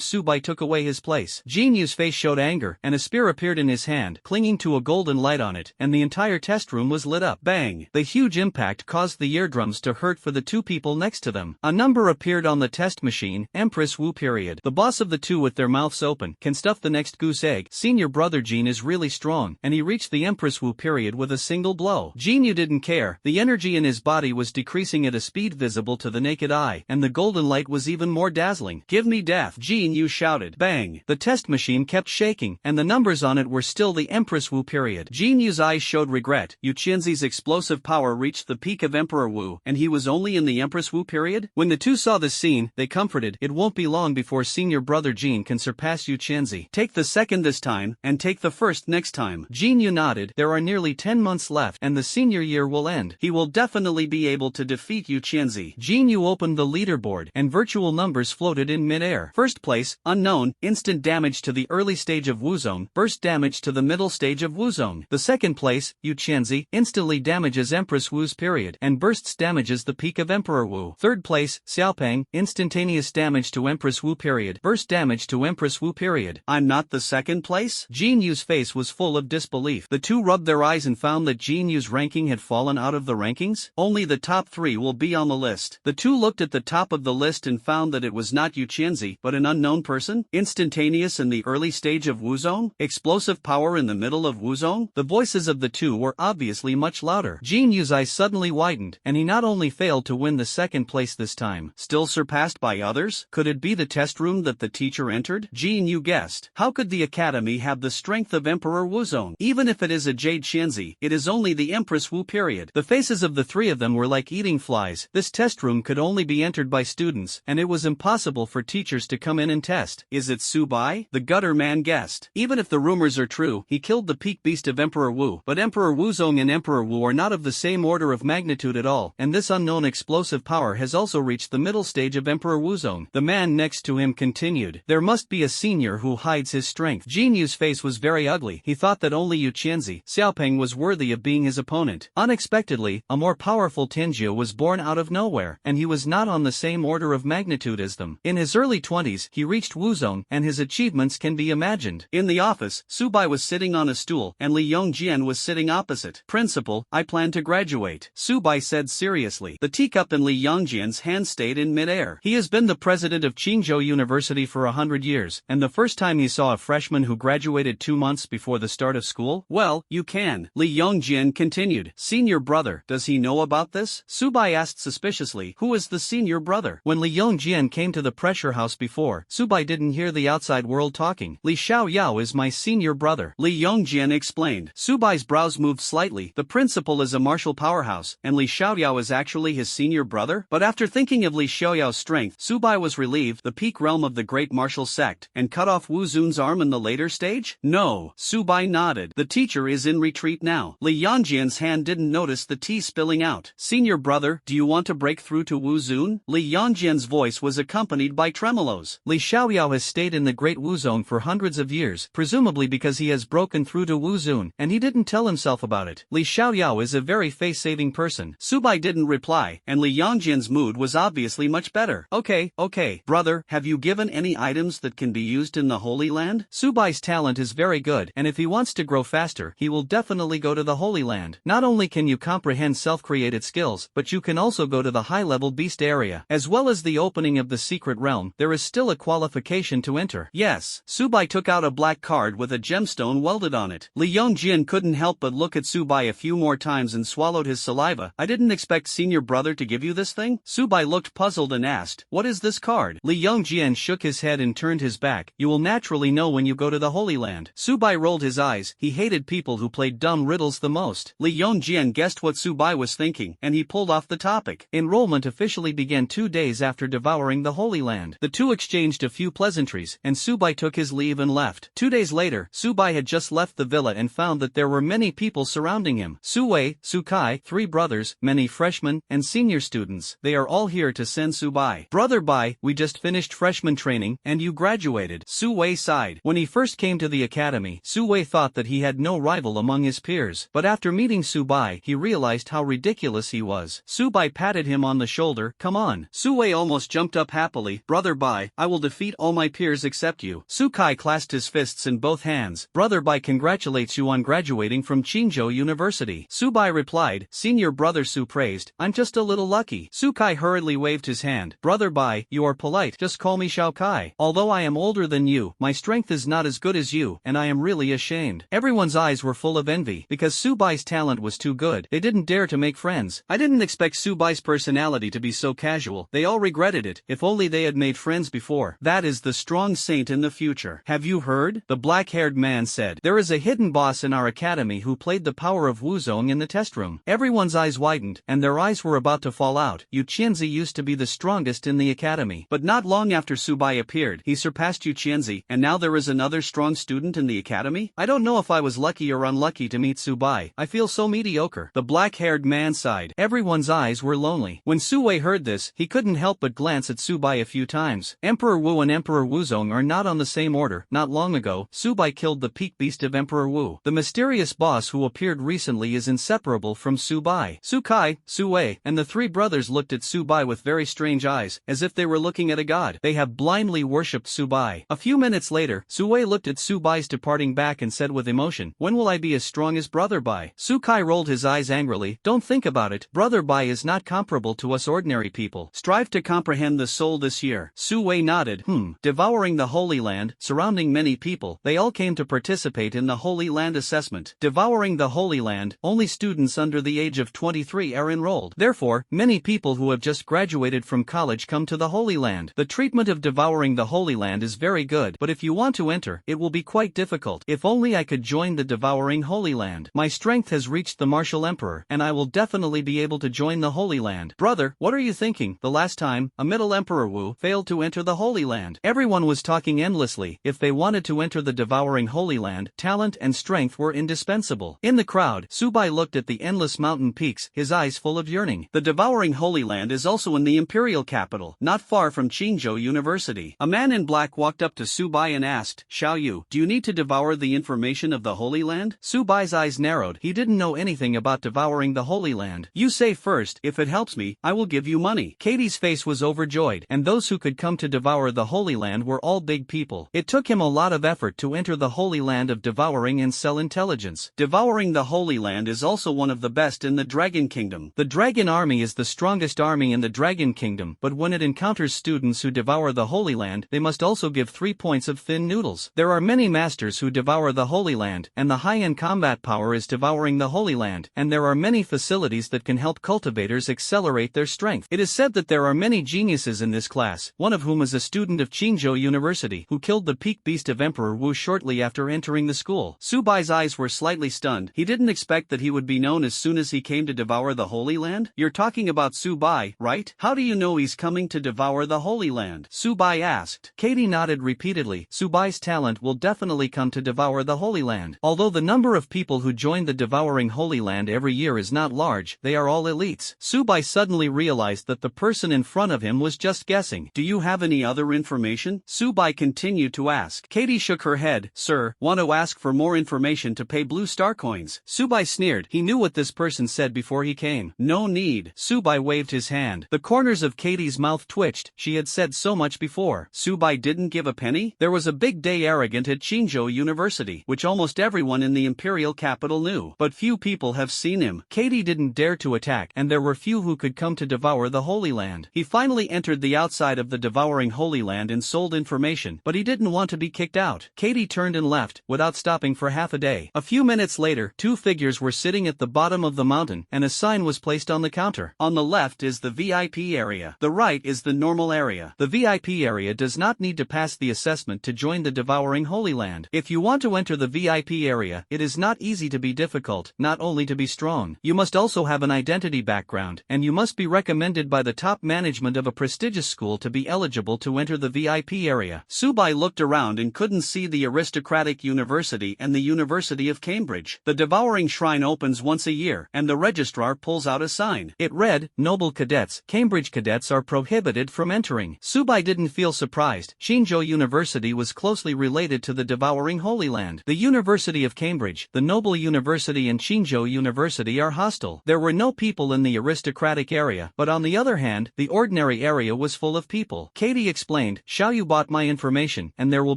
Subai took away his place. Jin Yu's face showed anger, and a spear appeared in his hand, clinging to a golden light on it, and the entire test room was lit up. Bang! The huge impact caused the eardrums to hurt for the 2 people next to them. A number appeared on the test machine, Empress Wu period. The boss of the 2 with their mouths open can stuff the next goose egg. Senior brother Jin is really strong, and he reached the Empress Wu period with a single blow. Jin Yu didn't care. The energy in his body was decreasing at a speed visible to the naked eye, and the golden light was even more dazzling. Give me death, Jin Yu shouted. Bang! The test machine kept shaking, and the numbers on it were still the Empress Wu period. Jin Yu's eyes showed regret. Yu Qianzi's explosive power reached the peak of Emperor Wu, and he was only in the Empress Wu period? When the 2 saw this scene, they comforted. It won't be long before senior brother Jin can surpass Yu Qianzi. Take the 2nd this time, and take the 1st next time. Jin Yu nodded. There are nearly 10 months left, and the senior year will end. He will definitely be able to defeat Yu Qianzi. Jin Yu opened the leaderboard, and virtual numbers floated in mid-air. 1st place, unknown, instant damage to the early stage of Wu Zone, burst damage to the middle stage of Wu Zone. The 2nd place, Yu Qianzi, instantly damages Empress Wu's period, and bursts damages the peak of Emperor Wu. 3rd place, Xiaopeng, instantaneous damage to Empress Wu period, burst damage to Empress Wu period. I'm not the 2nd place? Jin Yu's face was full of disbelief. The 2 rubbed their eyes and found that Jin Yu's ranking had fallen out of the rankings. Only the top 3 will be on the list. The 2 looked at the top of the list and found that it was not Yu Qianzi, but an unknown person. Instantaneous in the early stage of Wu Zone, explosive power in the middle of Wu Zone. The voices of the 2 were obviously much louder. Jin Yu's eyes suddenly widened, and he not only failed to win the 2nd place this time, still surpassed by others. Could it be the test room that the teacher entered? Jin Yu guessed. How could the academy have the strength of Emperor Wu Zone? Even if it is a Jade Qianzi, it is only the Empress Wu period. The faces of the 3 of them were like eating flies. This test room could only be entered by students, and it was impossible for teachers to come in and test. Is it Subai? The gutter man guessed. Even if the rumors are true, he killed the peak beast of Emperor Wu, but Emperor Wu Zong and Emperor Wu are not of the same order of magnitude at all, and this unknown explosive power has also reached the middle stage of Emperor Wu Zong. The man next to him continued. There must be a senior who hides his strength. Jin Yu's face was very ugly. He thought that only Yu Qianzi, Xiaopeng was worthy of being his opponent. Unexpectedly, a more powerful Tenjiu was born out of nowhere, and he was not on the same order of magnitude as them. In his early 20s, he reached Wu Zong, and his achievements can be imagined. In the office, Subai was sitting on a stool, and Li Yongjian was sitting opposite. Principal, I plan to graduate, Subai said seriously. The teacup in Li Yongjian's hand stayed in mid-air. He has been the president of Qingzhou University for 100 years, and the first time he saw a freshman who graduated 2 months before the start of school? Well, you can. Li Yongjian continued. Senior brother, does he know about this? Subai asked suspiciously. Who is the senior brother? When Li Yongjian came to the pressure house before, Subai didn't hear the outside world talking. Li Xiaoyao is my senior brother, Li Yongjian explained. Subai's brows moved slightly. The principal is a martial powerhouse, and Li Xiaoyao is actually his senior brother? But after thinking of Li Xiaoyao's strength, Subai was relieve the peak realm of the great martial sect and cut off Wu Zun's arm in the later stage? No. Subai nodded. The teacher is in retreat now. Li Yangjian's hand didn't notice the tea spilling out. Senior brother, do you want to break through to Wu Zun? Li Yangjian's voice was accompanied by tremolos. Li Xiaoyao has stayed in the Great Wu Zone for hundreds of years, presumably because he has broken through to Wu Zun, and he didn't tell himself about it. Li Xiaoyao is a very face-saving person. Subai didn't reply, and Li Yangjian's mood was obviously much better. Okay, brother, have you given any items that can be used in the Holy Land? Subai's talent is very good, and if he wants to grow faster, he will definitely go to the Holy Land. Not only can you comprehend self-created skills, but you can also go to the high-level beast area. As well as the opening of the secret realm, there is still a qualification to enter. Yes. Subai took out a black card with a gemstone welded on it. Li Yongjin couldn't help but look at Subai a few more times and swallowed his saliva. I didn't expect senior brother to give you this thing? Subai looked puzzled and asked, what is this card? Li Yongjian shook his head and turned his back. You will naturally know when you go to the Holy Land. Subai rolled his eyes. He hated people who played dumb riddles the most. Li Yongjian guessed what Subai was thinking, and he pulled off the topic. Enrollment officially began 2 days after devouring the Holy Land. The two exchanged a few pleasantries, and Subai took his leave and left. 2 days later, Subai had just left the villa and found that there were many people surrounding him. Suwei, Sukai, 3 brothers, many freshmen, and senior students. They are all here to send Subai. Brother Bai, we just finished freshman training, and you graduated. Suwei sighed. When he first came to the academy, Suwei thought that he had no rival among his peers. But after meeting Subai, he realized how ridiculous he was. Subai patted him on the shoulder. Come on. Suwei almost jumped up happily. Brother Bai, I will defeat all my peers except you. Sukai clasped his fists in both hands. Brother Bai congratulates you on graduating from Qingzhou University. Subai replied. Senior brother Su praised. I'm just a little lucky. Sukai hurriedly waved his hand. Brother Bai, you are polite. Just call me Shao Kai. Although I am older than you, my strength is not as good as you, and I am really ashamed. Everyone's eyes were full of envy. Because Subai's talent was too good, they didn't dare to make friends. I didn't expect Subai's personality to be so casual. They all regretted it. If only they had made friends before. That is the strong saint in the future. Have you heard? The black-haired man said. There is a hidden boss in our academy who played the power of Wuzong in the test room. Everyone's eyes widened, and their eyes were about to fall out. Yu Qianzi used to be the strongest in the academy. But not long after Subai appeared, he surpassed Yu Qianzi, and now there is another strong student in the academy? I don't know if I was lucky or unlucky to meet Subai. I feel so mediocre. The black-haired man sighed. Everyone's eyes were lonely. When Suwei heard this, he couldn't help but glance at Subai a few times. Emperor Wu and Emperor Wuzong are not on the same order. Not long ago, Subai killed the peak beast of Emperor Wu. The mysterious boss who appeared recently is inseparable from Subai. Sukai, Suwei, and the 3 brothers looked at Subai with very strange eyes, as if they were looking at a god. They have blindly worshipped Subai. A few minutes later, Suwei looked at Subai's departing back and said with emotion, when will I be as strong as Brother Bai? Sukai rolled his eyes angrily. Don't think about it. Brother Bai is not comparable to us ordinary people. Strive to comprehend the soul this year. Suwei nodded. Devouring the Holy Land, surrounding many people. They all came to participate in the Holy Land assessment. Devouring the Holy Land, only students under the age of 23 are enrolled. Therefore, many people who have just graduated from college come to the Holy Land. The treatment of devouring the Holy Land is very good, but if you want to enter, it will be quite difficult. If only I could join the devouring Holy Land. My strength has reached the martial emperor, and I will definitely be able to join the Holy Land. Brother, what are you thinking? The last time, a middle emperor Wu failed to enter the Holy Land. Everyone was talking endlessly. If they wanted to enter the devouring Holy Land, talent and strength were indispensable. In the crowd, Subai looked at the endless mountain peaks, his eyes full of yearning. The devouring Holy Land is also in the imperial capital, not far from Qingzhou University. A man in black walked up to Subai and asked, Xiao Yu, do you need to devour the information of the Holy Land? Subai's eyes narrowed. He didn't know anything about devouring the Holy Land. You say first, if it helps me, I will give you money. Katie's face was overjoyed, and those who could come to devour the Holy Land were all big people. It took him a lot of effort to enter the Holy Land of devouring and sell intelligence. Devouring the Holy Land is also one of the best in the Dragon Kingdom. The Dragon Army is the strongest army in the Dragon Kingdom, but when it encounters students who devour the Holy Land, they must also give 3 points of thin noodles. There are many masters who devour the Holy Land, and the high-end combat power is devouring the Holy Land, and there are many facilities that can help cultivators accelerate their strength. It is said that there are many geniuses in this class, one of whom is a student of Qingzhou University who killed the peak beast of Emperor Wu shortly after entering the school. Subai's eyes were slightly stunned. He didn't expect that he would be known as soon as he came to devour the Holy Land. You're talking about Subai, right? How do you know he's coming to devour the Holy Land? Subai asked. Katie nodded repeatedly. Subai's talent will definitely come to devour the Holy Land. Although the number of people who join the devouring Holy Land every year is not large, they are all elites. Subai suddenly realized that the person in front of him was just guessing. Do you have any other information? Subai continued to ask. Katie shook her head. Sir, want to ask for more information to pay blue star coins? Subai sneered. He knew what this person said before he came. No need. Subai waved his hand. The corners of Katie's mouth twitched. She had said so much before. Subai didn't give a penny? There was a big day arrogant at Qingzhou University, which almost everyone in the imperial capital knew. But few people have seen him. Katie didn't dare to attack, and there were few who could come to devour the Holy Land. He finally entered the outside of the devouring Holy Land and sold information, but he didn't want to be kicked out. Katie turned and left, without stopping for half a day. A few minutes later, two figures were sitting at the bottom of the mountain, and a sign was placed on the counter. On the left is the VIP area. The right is the normal area. The VIP area does not need to pass the assessment to join the devouring Holy Land. If you want to enter the VIP area, it is not easy to be difficult, not only to be strong. You must also have an identity background, and you must be recommended by the top management of a prestigious school to be eligible to enter the VIP area. Subai looked around and couldn't see the aristocratic university and the University of Cambridge. The devouring shrine opens once a year, and the registrar pulls out a sign. It read, Noble cadets, Cambridge cadets are prohibited from entering. Subai didn't feel surprised. Qingzhou University was closely related to the devouring Holy Land. The University of Cambridge, the Noble University and Qingzhou University are hostile. There were no people in the aristocratic area, but on the other hand, the ordinary area was full of people. Katie explained, Xiaoyu bought my information, and there will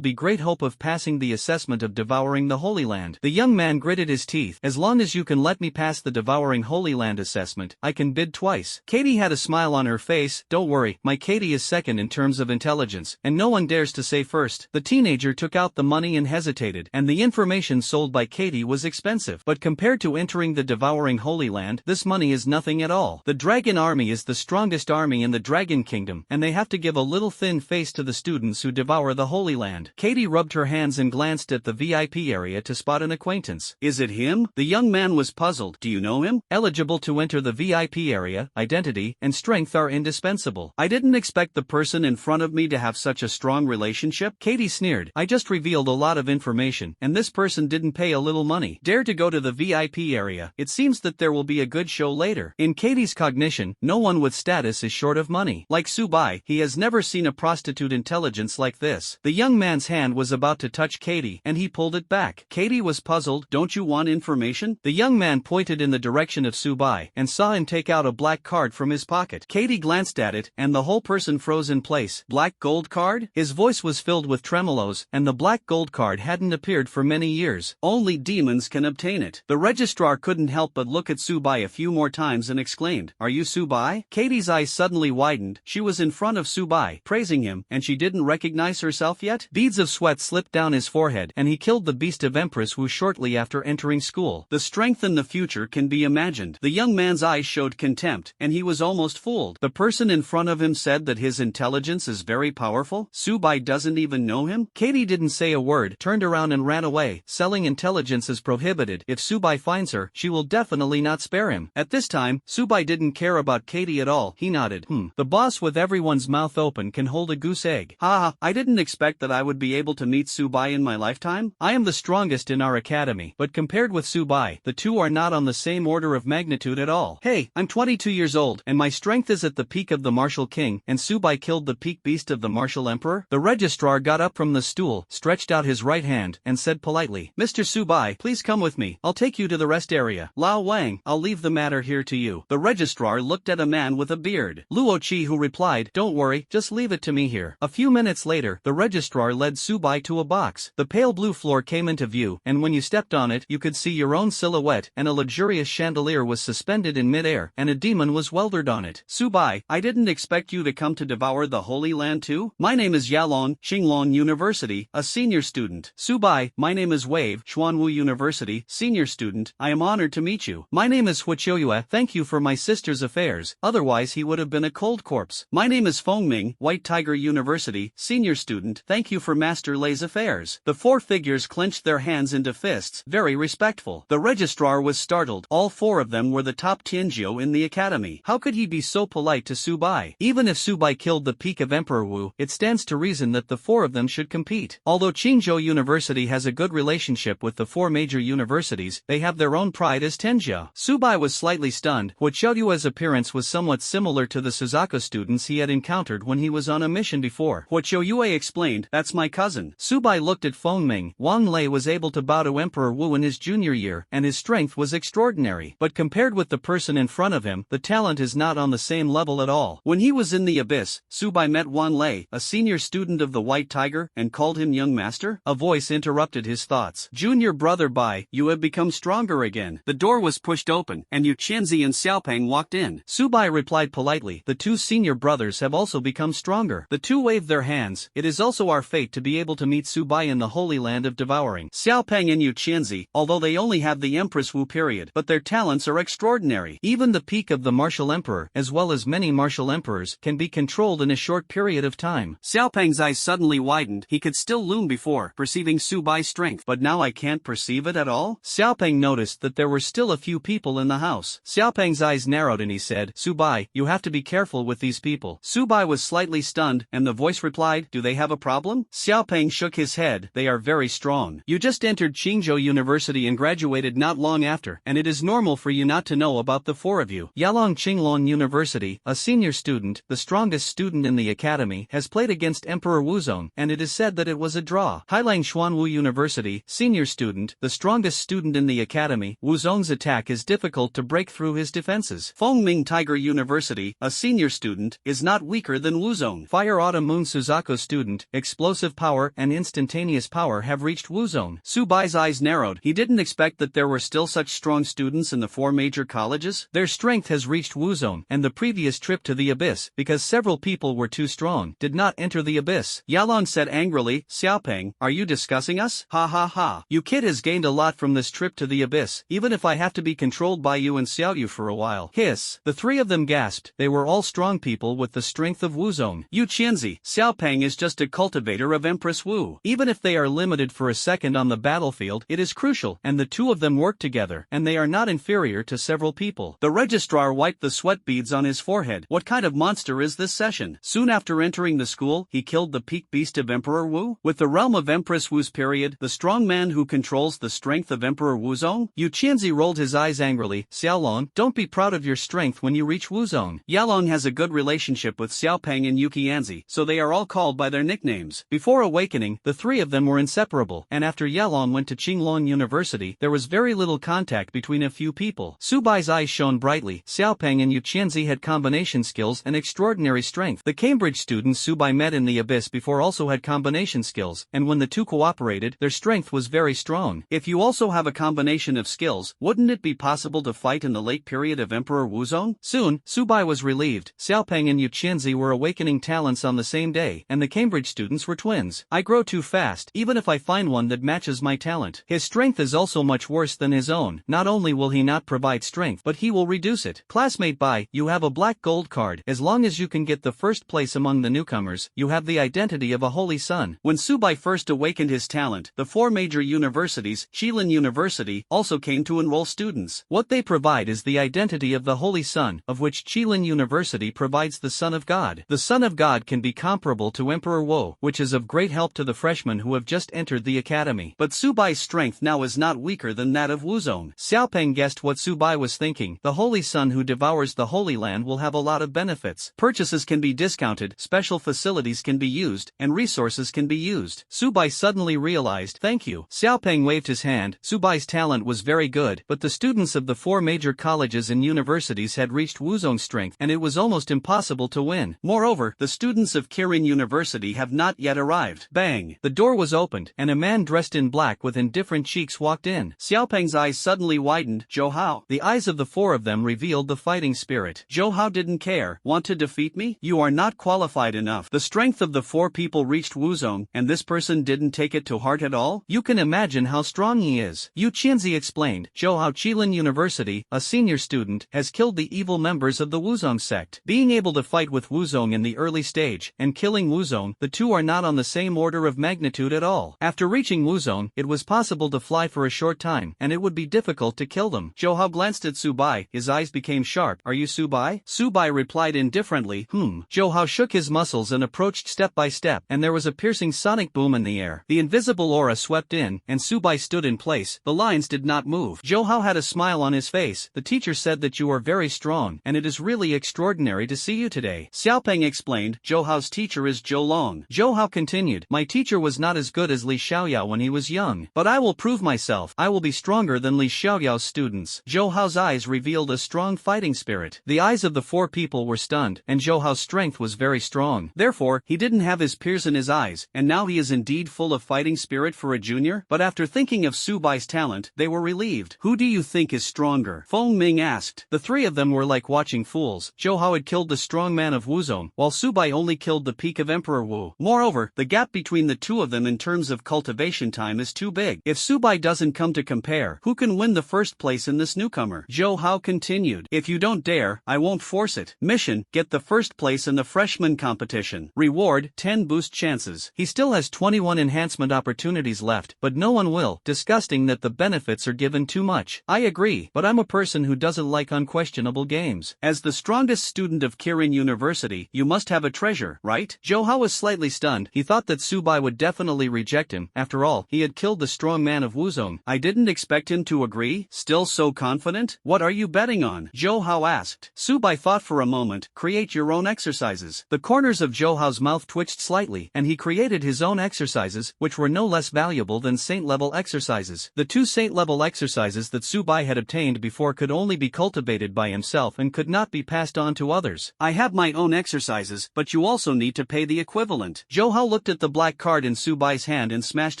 be great hope of passing the assessment of devouring the Holy Land. The young man gritted his teeth. As long as you can let me pass the devouring Holy Land assessment, I can bid twice. Katie had a smile on her face. Don't worry, my Katie is second in terms of intelligence, and no one dares to say first. The teenager took out the money and hesitated, and the information sold by Katie was expensive. But compared to entering the devouring Holy Land, this money is nothing at all. The Dragon Army is the strongest army in the Dragon Kingdom, and they have to give a little thin face to the students who devour the Holy Land. Katie rubbed her hands and glanced at the VIP area to spot an acquaintance. Is it him? The young man was puzzled. Do you know him? Eligible to enter the VIP area, identity and strength are indispensable. I didn't expect the person in front of me to have such a strong relationship. Katie sneered. I just revealed a lot of information, and this person didn't pay a little money. Dare to go to the VIP area. It seems that there will be a good show later. In Katie's cognition, no one with status is short of money. Like Subai, he has never seen a prostitute intelligence like this. The young man's hand was about to touch Katie, and he pulled it back. Katie was puzzled. Don't you want information? The young man pointed in the direction of Subai, and saw him take out a black card from his pocket. Katie glanced at it, and the whole person froze in place. Black gold card? His voice was filled with tremolos, and the black gold card hadn't appeared for many years. Only demons can obtain it. The registrar couldn't help but look at Subai a few more times and exclaimed, Are you Subai? Katie's eyes suddenly widened. She was in front of Subai, praising him, and she didn't recognize herself yet? Beads of sweat slipped down his forehead, and he killed the beast of Empress Wu shortly after entering school. The strength in the future can be imagined. The young man's eyes showed contempt, and he was almost fooled. The person in front of him said that his intelligence is very powerful. Subai doesn't even know him? Katie didn't say a word, turned around and ran away. Selling intelligence is prohibited. If Subai finds her, she will definitely not spare him. At this time, Subai didn't care about Katie at all. He nodded. The boss with everyone's mouth open can hold a goose egg. Ha, I didn't expect that I would be able to meet Subai in my lifetime. I am the strongest in our academy, but compared with Subai, the two are not on the same order of magnitude at all. Hey, I'm 22 years old, and my strength is at the peak of the martial king, and Subai killed the peak beast of the martial emperor? The registrar got up from the stool, stretched out his right hand, and said politely, Mr. Subai, please come with me. I'll take you to the rest area. Lao Wang, I'll leave the matter here to you. The registrar looked at a man with a beard. Luo Qi, who replied, Don't worry, just leave it to me here. A few minutes later, the registrar led Subai to a box. The pale blue floor came into view, and when you stepped on it, you could see your own silhouette, and a luxurious chandelier was suspended in midair, and a demon was weldered on it. Subai, I didn't expect you to come to devour the Holy Land too? My name is Yalong, Qinglong University, a senior student. Subai, my name is Wave, Xuanwu University, senior student. I am honored to meet you. My name is Huoqiuyue, thank you for my sister's affairs, otherwise he would have been a cold corpse. My name is Fengming, White Tiger University, senior student, thank you for Master Lei's affairs. The four figures clenched their hands into fists, very respectful. The registrar was startled. All four of them were the top Tianjiu in the academy. How could he be so polite to Subai? Even if Subai Subai killed the peak of Emperor Wu, it stands to reason that the four of them should compete. Although Qingzhou University has a good relationship with the four major universities, they have their own pride as Tenjia. Subai was slightly stunned. What Xiaoyue's appearance was somewhat similar to the Suzaku students he had encountered when he was on a mission before. What Xiaoyue explained, that's my cousin. Subai looked at Feng Ming. Wang Lei was able to bow to Emperor Wu in his junior year, and his strength was extraordinary. But compared with the person in front of him, the talent is not on the same level at all. When he was in the abyss, Subai met Wang Lei, a senior student of the White Tiger, and called him young master. A voice interrupted his thoughts. Junior brother Bai, you have become stronger again. The door was pushed open, and Yu Qianzi and Xiaopeng walked in. Subai replied politely, the two senior brothers have also become stronger. The two waved their hands. It is also our fate to be able to meet Subai in the Holy Land of Devouring. Xiaopeng and Yu Qianzi, although they only have the Empress Wu period, but their talents are extraordinary. Even the peak of the martial emperor, as well as many martial emperors, can be controlled in a short period of time. Xiaopeng's eyes suddenly widened. He could still loom before, perceiving Subai's strength, but now I can't perceive it at all. Xiaopeng noticed that there were still a few people in the house. Xiaopeng's eyes narrowed and he said, Subai, you have to be careful with these people. Subai was slightly stunned, and the voice replied, do they have a problem? Xiaopeng shook his head, they are very strong. You just entered Qingzhou University and graduated not long after, and it is normal for you not to know about the four of you. Yalong Qinglong University, a senior student, the strongest student in the academy, has played against Emperor Wuzong, and it is said that it was a draw. Hailang Xuanwu University, senior student, the strongest student in the academy, Wuzong's attack is difficult to break through his defenses. Fengming Tiger University, a senior student, is not weaker than Wuzong. Fire Autumn Moon Suzaku student, explosive power and instantaneous power have reached Wuzong. Subai's eyes narrowed. He didn't expect that there were still such strong students in the four major colleges. Their strength has reached Wuzong, and the previous trip to the abyss, because several people were too strong, did not enter the abyss. Yalong said angrily, Xiaopeng, are you discussing us? Ha ha ha. You kid has gained a lot from this trip to the abyss, even if I have to be controlled by you and Xiaoyu for a while. Hiss. The three of them gasped. They were all strong people with the strength of Wuzong. Yu Qianzi, Xiaopeng is just a cultivator of Empress Wu. Even if they are limited for a second on the battlefield, it is crucial, and the two of them work together, and they are not inferior to several people. The registrar wiped the sweat beads on his forehead. What kind of monster is this session? Soon after entering the school, he killed the peak beast of Emperor Wu. With the realm of Empress Wu's period, the strong man who controls the strength of Emperor Wuzong? Yu Qianzi rolled his eyes angrily. Xiaolong, don't be proud of your strength when you reach Wuzong. Yalong has a good relationship with Xiaopeng and Yu Qianzi, so they are all called by their nicknames. Before awakening, the three of them were inseparable, and after Yalong went to Qinglong University, there was very little contact between a few people. Subai's eyes shone brightly. Xiaopeng and Yu Qianzi had combination skills and extraordinary strength. The Cambridge students Subai met in the abyss before also had combination skills, and when the two cooperated, their strength was very strong. If you also have a combination of skills, wouldn't it be possible to fight in the late period of Emperor Wuzong? Soon, Subai was relieved. Xiaopeng and Yu Qianzi were awakening talents on the same day, and the Cambridge students were twins. I grow too fast, even if I find one that matches my talent. His strength is also much worse than his own. Not only will he not provide strength, but he will reduce it. Classmate Bai, you have a black gold card. As long as you can get the first place among the newcomers, you have the identity of a holy son. When Subai first awakened his talent, the four major universities, Qilin University, also came to enroll students. What they provide is the identity of the holy son, of which Qilin University provides the Son of God. The Son of God can be comparable to Emperor Wu, which is of great help to the freshmen who have just entered the academy. But Subai's strength now is not weaker than that of Wuzong. Xiaopeng guessed what Subai was thinking. The holy son who devours the Holy Land will have a lot of benefits. Purchases can be discounted, special facilities can be used, and resources can be used. Subai suddenly realized, thank you. Xiaopeng waved his hand. Subai's talent was very good, but the students of the four major colleges and universities had reached Wuzong's strength, and it was almost impossible to win. Moreover, the students of Kirin University have not yet arrived. Bang! The door was opened, and a man dressed in black with indifferent cheeks walked in. Xiaopeng's eyes suddenly widened. Zhou Hao. The eyes of the four of them revealed the fighting spirit. Zhou Hao didn't care. Want to defeat me? You are not qualified enough. The strength of the four people reached Wuzong, and this person didn't take it to heart at all? You can imagine how strong he is. Yu Qianzi explained. Zhou Hao Qilin University, a senior student, has killed the evil members of the Wuzong sect. Being able to fight with Wuzong in the early stage, and killing Wuzong, the two are not on the same order of magnitude at all. After reaching Wuzong, it was possible to fly for a short time, and it would be difficult to kill them. Zhou Hao glanced at Subai. His eyes became sharp. Are you Subai? Subai replied indifferently. Zhou Hao shook his muscles and approached step by step, and there was a piercing sonic boom in the air. The invisible aura swept in, and Subai stood in place. The lines did not move. Zhou Hao had a smile on his face. The teacher said that you are very strong, and it is really extraordinary to see you today. Xiaopeng explained. Zhou Hao's teacher is Zhou Long. Zhou Hao continued. My teacher was not as good as Li Xiaoyao when he was young, but I will prove myself. I will be stronger than Li Xiaoyao's students. Zhou Hao's eyes revealed a strong fighting spirit. The eyes of the four people were stunned, and Zhou Hao's strength was very strong. Therefore, he didn't have his peers in his eyes, and now he is indeed full of fighting spirit for a junior? But after thinking of Subai's talent, they were relieved. Who do you think is stronger? Feng Ming asked. The three of them were like watching fools. Zhou Hao had killed the strong man of Wuzong, while Subai only killed the peak of Emperor Wu. Moreover, the gap between the two of them in terms of cultivation time is too big. If Subai doesn't come to compare, who can win the first place in this newcomer? Zhou Hao continued. If you don't dare, I won't force it. Mission, get the first place in the freshman competition. Reward, 10 boost chances. He still has 21 enhancement opportunities left, but no one will. Disgusting that the benefits are given too much. I agree, but I'm a person who doesn't like unquestionable games. As the strongest student of Kirin University, you must have a treasure, right? Zhou Hao was slightly stunned. He thought that Subai would definitely reject him. After all, he had killed the strong man of Wuzong. I didn't expect him to agree. Still so confident? What are you betting on? Zhou Hao asked. Subai thought for a moment. Create your own exercises. The corners of Zhou Hao's mouth twitched slightly, and he created his own exercises, which were no less valuable than saint-level exercises. The two saint-level exercises that Subai had obtained before could only be cultivated by himself and could not be passed on to others. I have my own exercises, but you also need to pay the equivalent. Zhou Hao looked at the black card in Subai's hand and smashed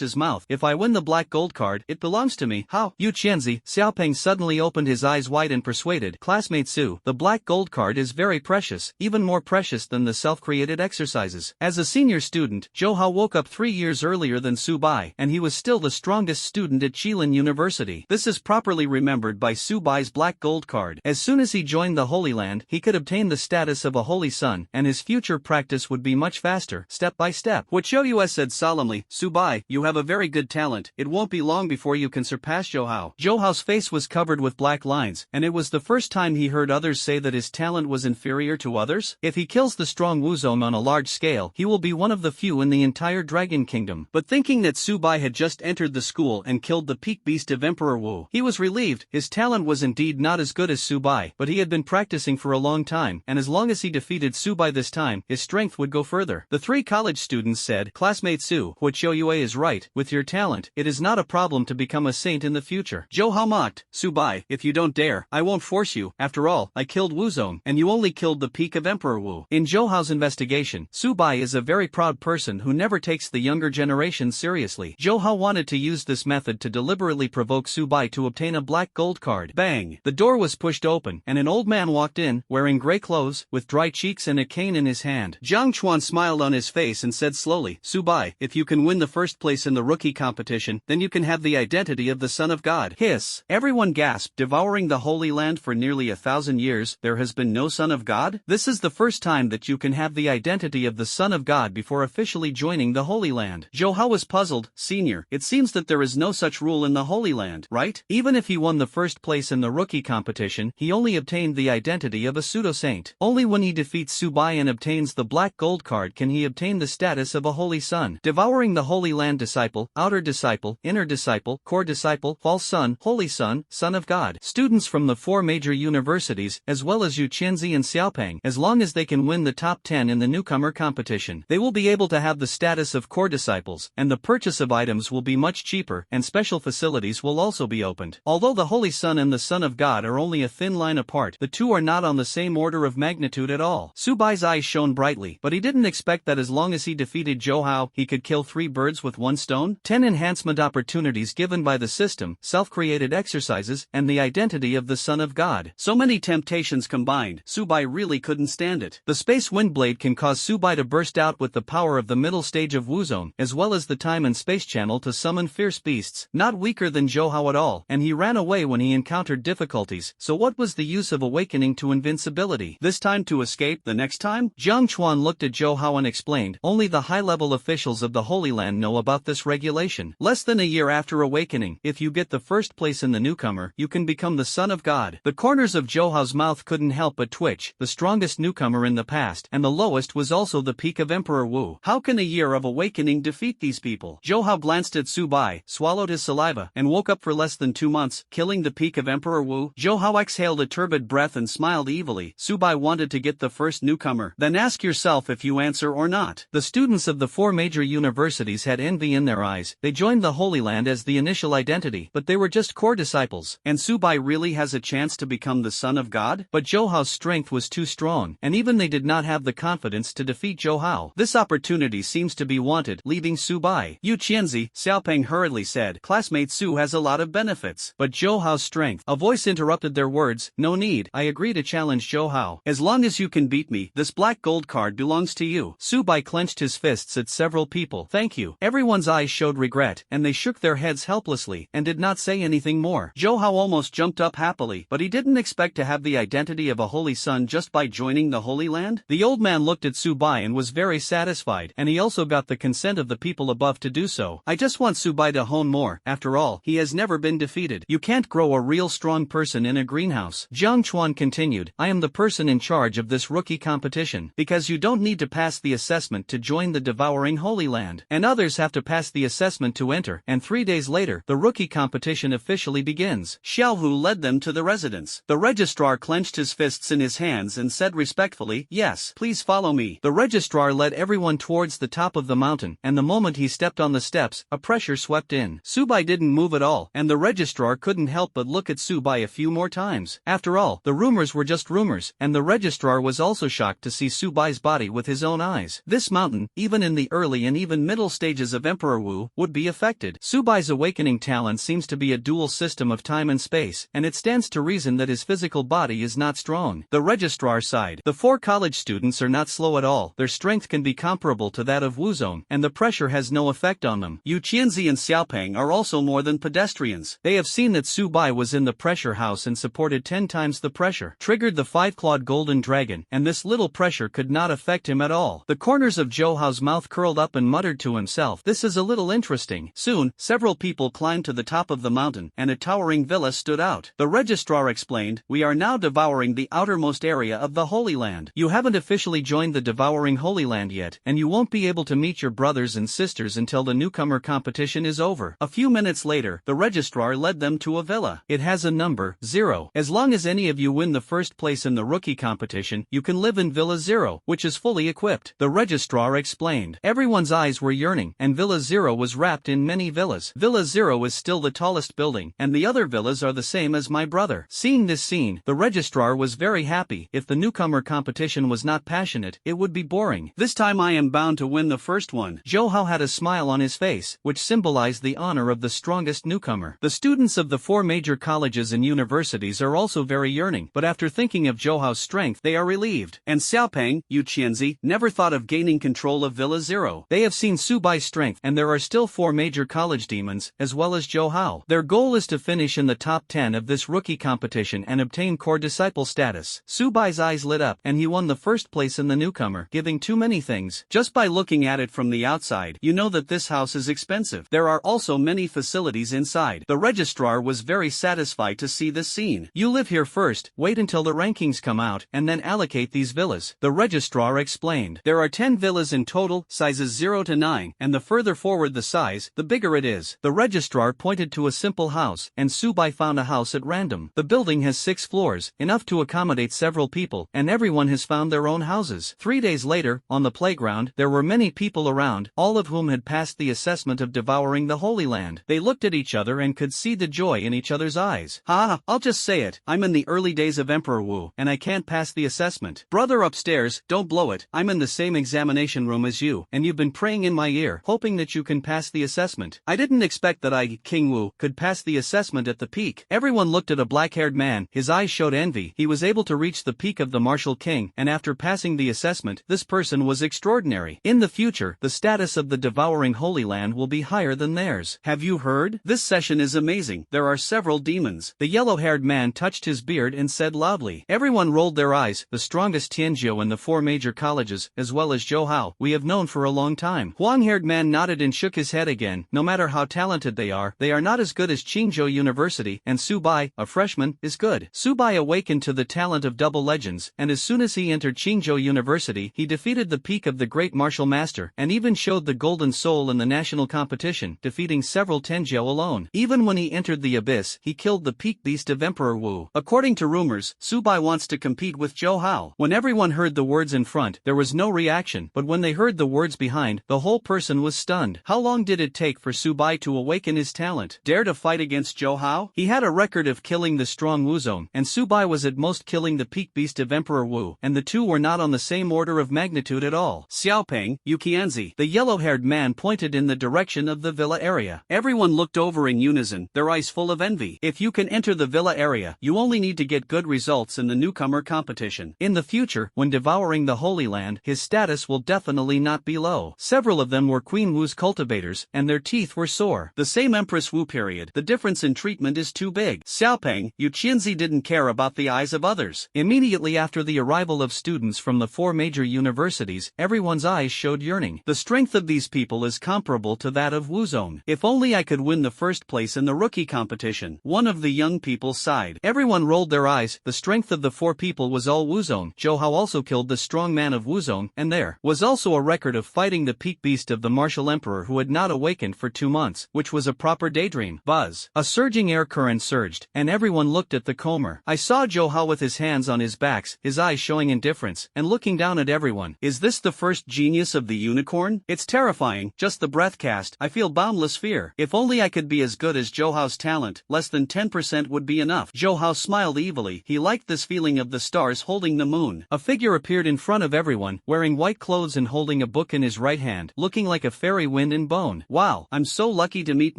his mouth. If I win the black gold card, it belongs to me. How? Yu Qianzi. Xiaopeng suddenly opened his eyes wide and persuaded. Classmate Su, the black gold card is very precious, even more precious than the self-created exercises. As a senior student, Zhou Hao woke up 3 years earlier than Subai, and he was still the strongest student at Qilin University. This is properly remembered by Subai's black gold card. As soon as he joined the Holy Land, he could obtain the status of a holy son, and his future practice would be much faster, step by step. What Zhou Yue said solemnly, Subai, you have a very good talent. It won't be long before you can surpass Zhou Hao. Zhou Hao's face was covered with black lines, and it was the first time he heard others say that his talent was inferior to others. If he kills the strong Wuzong on a large scale, he will be one of the few in the entire Dragon Kingdom. But thinking that Subai had just entered the school and killed the peak beast of Emperor Wu, he was relieved. His talent was indeed not as good as Subai, but he had been practicing for a long time, and as long as he defeated Subai this time, his strength would go further. The three college students said, Classmate Su, what Zhou Yue is right. With your talent, it is not a problem to become a saint in the future. Zhou Hao mocked. Subai, if you don't dare, I won't force you. After all, I killed Wuzong, and you only killed the peak of Emperor Wu. In Zhou Hao's investigation, Subai is a very proud person who never takes the younger generation seriously. Zhou Hao wanted to use this method to deliberately provoke Subai to obtain a black gold card. Bang! The door was pushed open, and an old man walked in, wearing gray clothes, with dry cheeks and a cane in his hand. Jiang Chuan smiled on his face and said slowly, Subai, if you can win the first place in the rookie competition, then you can have the identity of the Son of God. Hiss! Everyone gasped. Devouring the Holy Land for nearly 1,000 years, there has been no Son of God? This is the first time that you can have the identity of the Son of God before officially joining the Holy Land. Zhou Hao was puzzled. Senior, it seems that there is no such rule in the Holy Land, right? Even if he won the first place in the rookie competition, he only obtained the identity of a pseudo-saint. Only when he defeats Subai and obtains the black gold card can he obtain the status of a holy son. Devouring the Holy Land disciple, outer disciple, inner disciple, core disciple, false son, holy son, son of God. Students from the 4 major universities, as well as Yu Qianzi and Xiaopeng, as long as they can win the top 10 in the newcomer competition, they will be able to have the status of core disciples, and the purchase of items will be much cheaper, and special facilities will also be opened. Although the Holy Son and the Son of God are only a thin line apart, the two are not on the same order of magnitude at all. Subai's eyes shone brightly, but he didn't expect that as long as he defeated Zhou Hao, he could kill 3 birds with 1 stone. 10 enhancement opportunities given by the system, self-created exercises, and the identity of the Son of God. So many temptations combined, Subai really couldn't stand it. The space wind blade can cause Subai to burst out with the power of the middle stage of Wuzong, as well as the time and space channel to summon fierce beasts, not weaker than Zhou Hao at all, and he ran away when he encountered difficulties, so what was the use of awakening to invincibility? This time to escape, the next time? Jiang Chuan looked at Zhou Hao and explained, only the high-level officials of the Holy Land know about this regulation. Less than a year after awakening, if you get the first place in the newcomer, you can become the Son of God. The corners of Zhou Hao's mouth couldn't help but twitch. The strongest newcomer newcomer in the past, and the lowest was also the peak of Emperor Wu. How can a year of awakening defeat these people? Zhou Hao glanced at Su Bai, swallowed his saliva, and woke up for less than 2 months, killing the peak of Emperor Wu. Zhou Hao exhaled a turbid breath and smiled evilly. Su Bai wanted to get the first newcomer. Then ask yourself if you answer or not. The students of the 4 major universities had envy in their eyes. They joined the Holy Land as the initial identity, but they were just core disciples. And Su Bai really has a chance to become the son of God? But Zhou Hao's strength was too strong, and even they did not have the confidence to defeat Zhou Hao. This opportunity seems to be wanted, leaving Su Bai. Yu Qianzi, Xiaopeng hurriedly said, classmate Su has a lot of benefits. But Zhou Hao's strength. A voice interrupted their words. No need, I agree to challenge Zhou Hao. As long as you can beat me, this black gold card belongs to you. Su Bai clenched his fists at several people. Thank you. Everyone's eyes showed regret, and they shook their heads helplessly, and did not say anything more. Zhou Hao almost jumped up happily, but he didn't expect to have the identity of a holy son just by joining the Holy Land. The old man looked at Su Bai and was very satisfied, and he also got the consent of the people above to do so. I just want Su Bai to hone more. After all, he has never been defeated. You can't grow a real strong person in a greenhouse. Jiang Chuan continued, I am the person in charge of this rookie competition, because you don't need to pass the assessment to join the devouring Holy Land, and others have to pass the assessment to enter, and 3 days later, the rookie competition officially begins. Xiao Hu led them to the residence. The registrar clenched his fists in his hands and said respectfully, yes, please follow me. The registrar led everyone towards the top of the mountain, and the moment he stepped on the steps, a pressure swept in. Su Bai didn't move at all, and the registrar couldn't help but look at Su Bai a few more times. After all, the rumors were just rumors, and the registrar was also shocked to see Su Bai's body with his own eyes. This mountain, even in the early and even middle stages of Emperor Wu, would be affected. Su Bai's awakening talent seems to be a dual system of time and space, and it stands to reason that his physical body is not strong. The registrar sighed. The 4 college students are not slow at all. Their strength can be comparable to that of Wuzong, and the pressure has no effect on them. Yu Qianzi and Xiaopeng are also more than pedestrians. They have seen that Su Bai was in the pressure house and supported 10 times the pressure, triggered the 5-clawed golden dragon, and this little pressure could not affect him at all. The corners of Zhou Hao's mouth curled up and muttered to himself, this is a little interesting. Soon, several people climbed to the top of the mountain, and a towering villa stood out. The registrar explained, we are now devouring the outermost area of the Holy Land. You haven't officially joined the devouring Holy Land yet, and you won't be able to meet your brothers and sisters until the newcomer competition is over. A few minutes later, the registrar led them to a villa. It has a number, 0. As long as any of you win the first place in the rookie competition, you can live in Villa 0, which is fully equipped. The registrar explained. Everyone's eyes were yearning, and Villa 0 was wrapped in many villas. Villa 0 is still the tallest building, and the other villas are the same as my brother. Seeing this scene, the registrar was very happy. If the newcomer competition was not passionate, it would be boring. This time I am bound to win the first one. Zhou Hao had a smile on his face, which symbolized the honor of the strongest newcomer. The students of the 4 major colleges and universities are also very yearning, but after thinking of Zhou Hao's strength, they are relieved. And Xiaopeng, Yu Qianzi, never thought of gaining control of Villa 0. They have seen Su Bai's strength, and there are still 4 major college demons, as well as Zhou Hao. Their goal is to finish in the top 10 of this rookie competition and obtain core disciple status. Su Bai's eyes lit up, and he won the first place in the newcomer, giving too many things. Just by looking at it from the outside, you know that this house is expensive. There are also many facilities inside. The registrar was very satisfied to see this scene. You live here first, wait until the rankings come out, and then allocate these villas. The registrar explained. There are 10 villas in total, sizes 0 to 9, and the further forward the size, the bigger it is. The registrar pointed to a simple house, and Su Bai found a house at random. The building has 6 floors, enough to accommodate several people, and everyone has found their own houses. 3 days later, on the playground, there were many people around, all of whom had passed the assessment of devouring the Holy Land. They looked at each other and could see the joy in each other's eyes. Ha, I'll just say it, I'm in the early days of Emperor Wu, and I can't pass the assessment. Brother upstairs, don't blow it, I'm in the same examination room as you, and you've been praying in my ear, hoping that you can pass the assessment. I didn't expect that I, King Wu, could pass the assessment at the peak. Everyone looked at a black-haired man, his eyes showed envy. He was able to reach the peak of the martial king, and after passing the assessment, this person was extraordinary. In the future, the status of the devouring Holy Land will be higher than theirs. Have you heard? This session is amazing. There are several demons. The yellow-haired man touched his beard and said loudly. Everyone rolled their eyes. The strongest Tianzhou in the 4 major colleges, as well as Zhou Hao, we have known for a long time. Huang-haired man nodded and shook his head again. No matter how talented they are not as good as Qingzhou University, and Su Bai, a freshman, is good. Su Bai awakened to the talent of double legends, and as soon soon as he entered Qingzhou University, he defeated the peak of the great martial master, and even showed the golden soul in the national competition, defeating several Tenjiao alone. Even when he entered the abyss, he killed the peak beast of Emperor Wu. According to rumors, Su Bai wants to compete with Zhou Hao. When everyone heard the words in front, there was no reaction, but when they heard the words behind, the whole person was stunned. How long did it take for Su Bai to awaken his talent? Dare to fight against Zhou Hao? He had a record of killing the strong Wuzong, and Su Bai was at most killing the peak beast of Emperor Wu, and the two were not on the same order of magnitude at all. Xiaopeng, Yuqianzi, the yellow-haired man pointed in the direction of the villa area. Everyone looked over in unison, their eyes full of envy. If you can enter the villa area, you only need to get good results in the newcomer competition. In the future, when devouring the Holy Land, his status will definitely not be low. Several of them were Queen Wu's cultivators, and their teeth were sore. The same Empress Wu period. The difference in treatment is too big. Xiaopeng, Yuqianzi didn't care about the eyes of others. Immediately after the arrival of students from the 4 major universities, everyone's eyes showed yearning. The strength of these people is comparable to that of Wuzong. If only I could win the first place in the rookie competition. One of the young people sighed. Everyone rolled their eyes. The strength of the 4 people was all Wuzong. Zhou Hao also killed the strong man of Wuzong, and there was also a record of fighting the peak beast of the martial emperor who had not awakened for 2 months, which was a proper daydream. Buzz. A surging air current surged, and everyone looked at the comber. I saw Zhou Hao with his hands on his backs, his eyes showing indifference, and looking down at everyone. Is this the first genius of the unicorn? It's terrifying, just the breath cast. I feel boundless fear. If only I could be as good as Zhou Hao's talent, less than 10% would be enough. Zhou Hao smiled evilly. He liked this feeling of the stars holding the moon. A figure appeared in front of everyone, wearing white clothes and holding a book in his right hand, looking like a fairy wind in bone. Wow, I'm so lucky to meet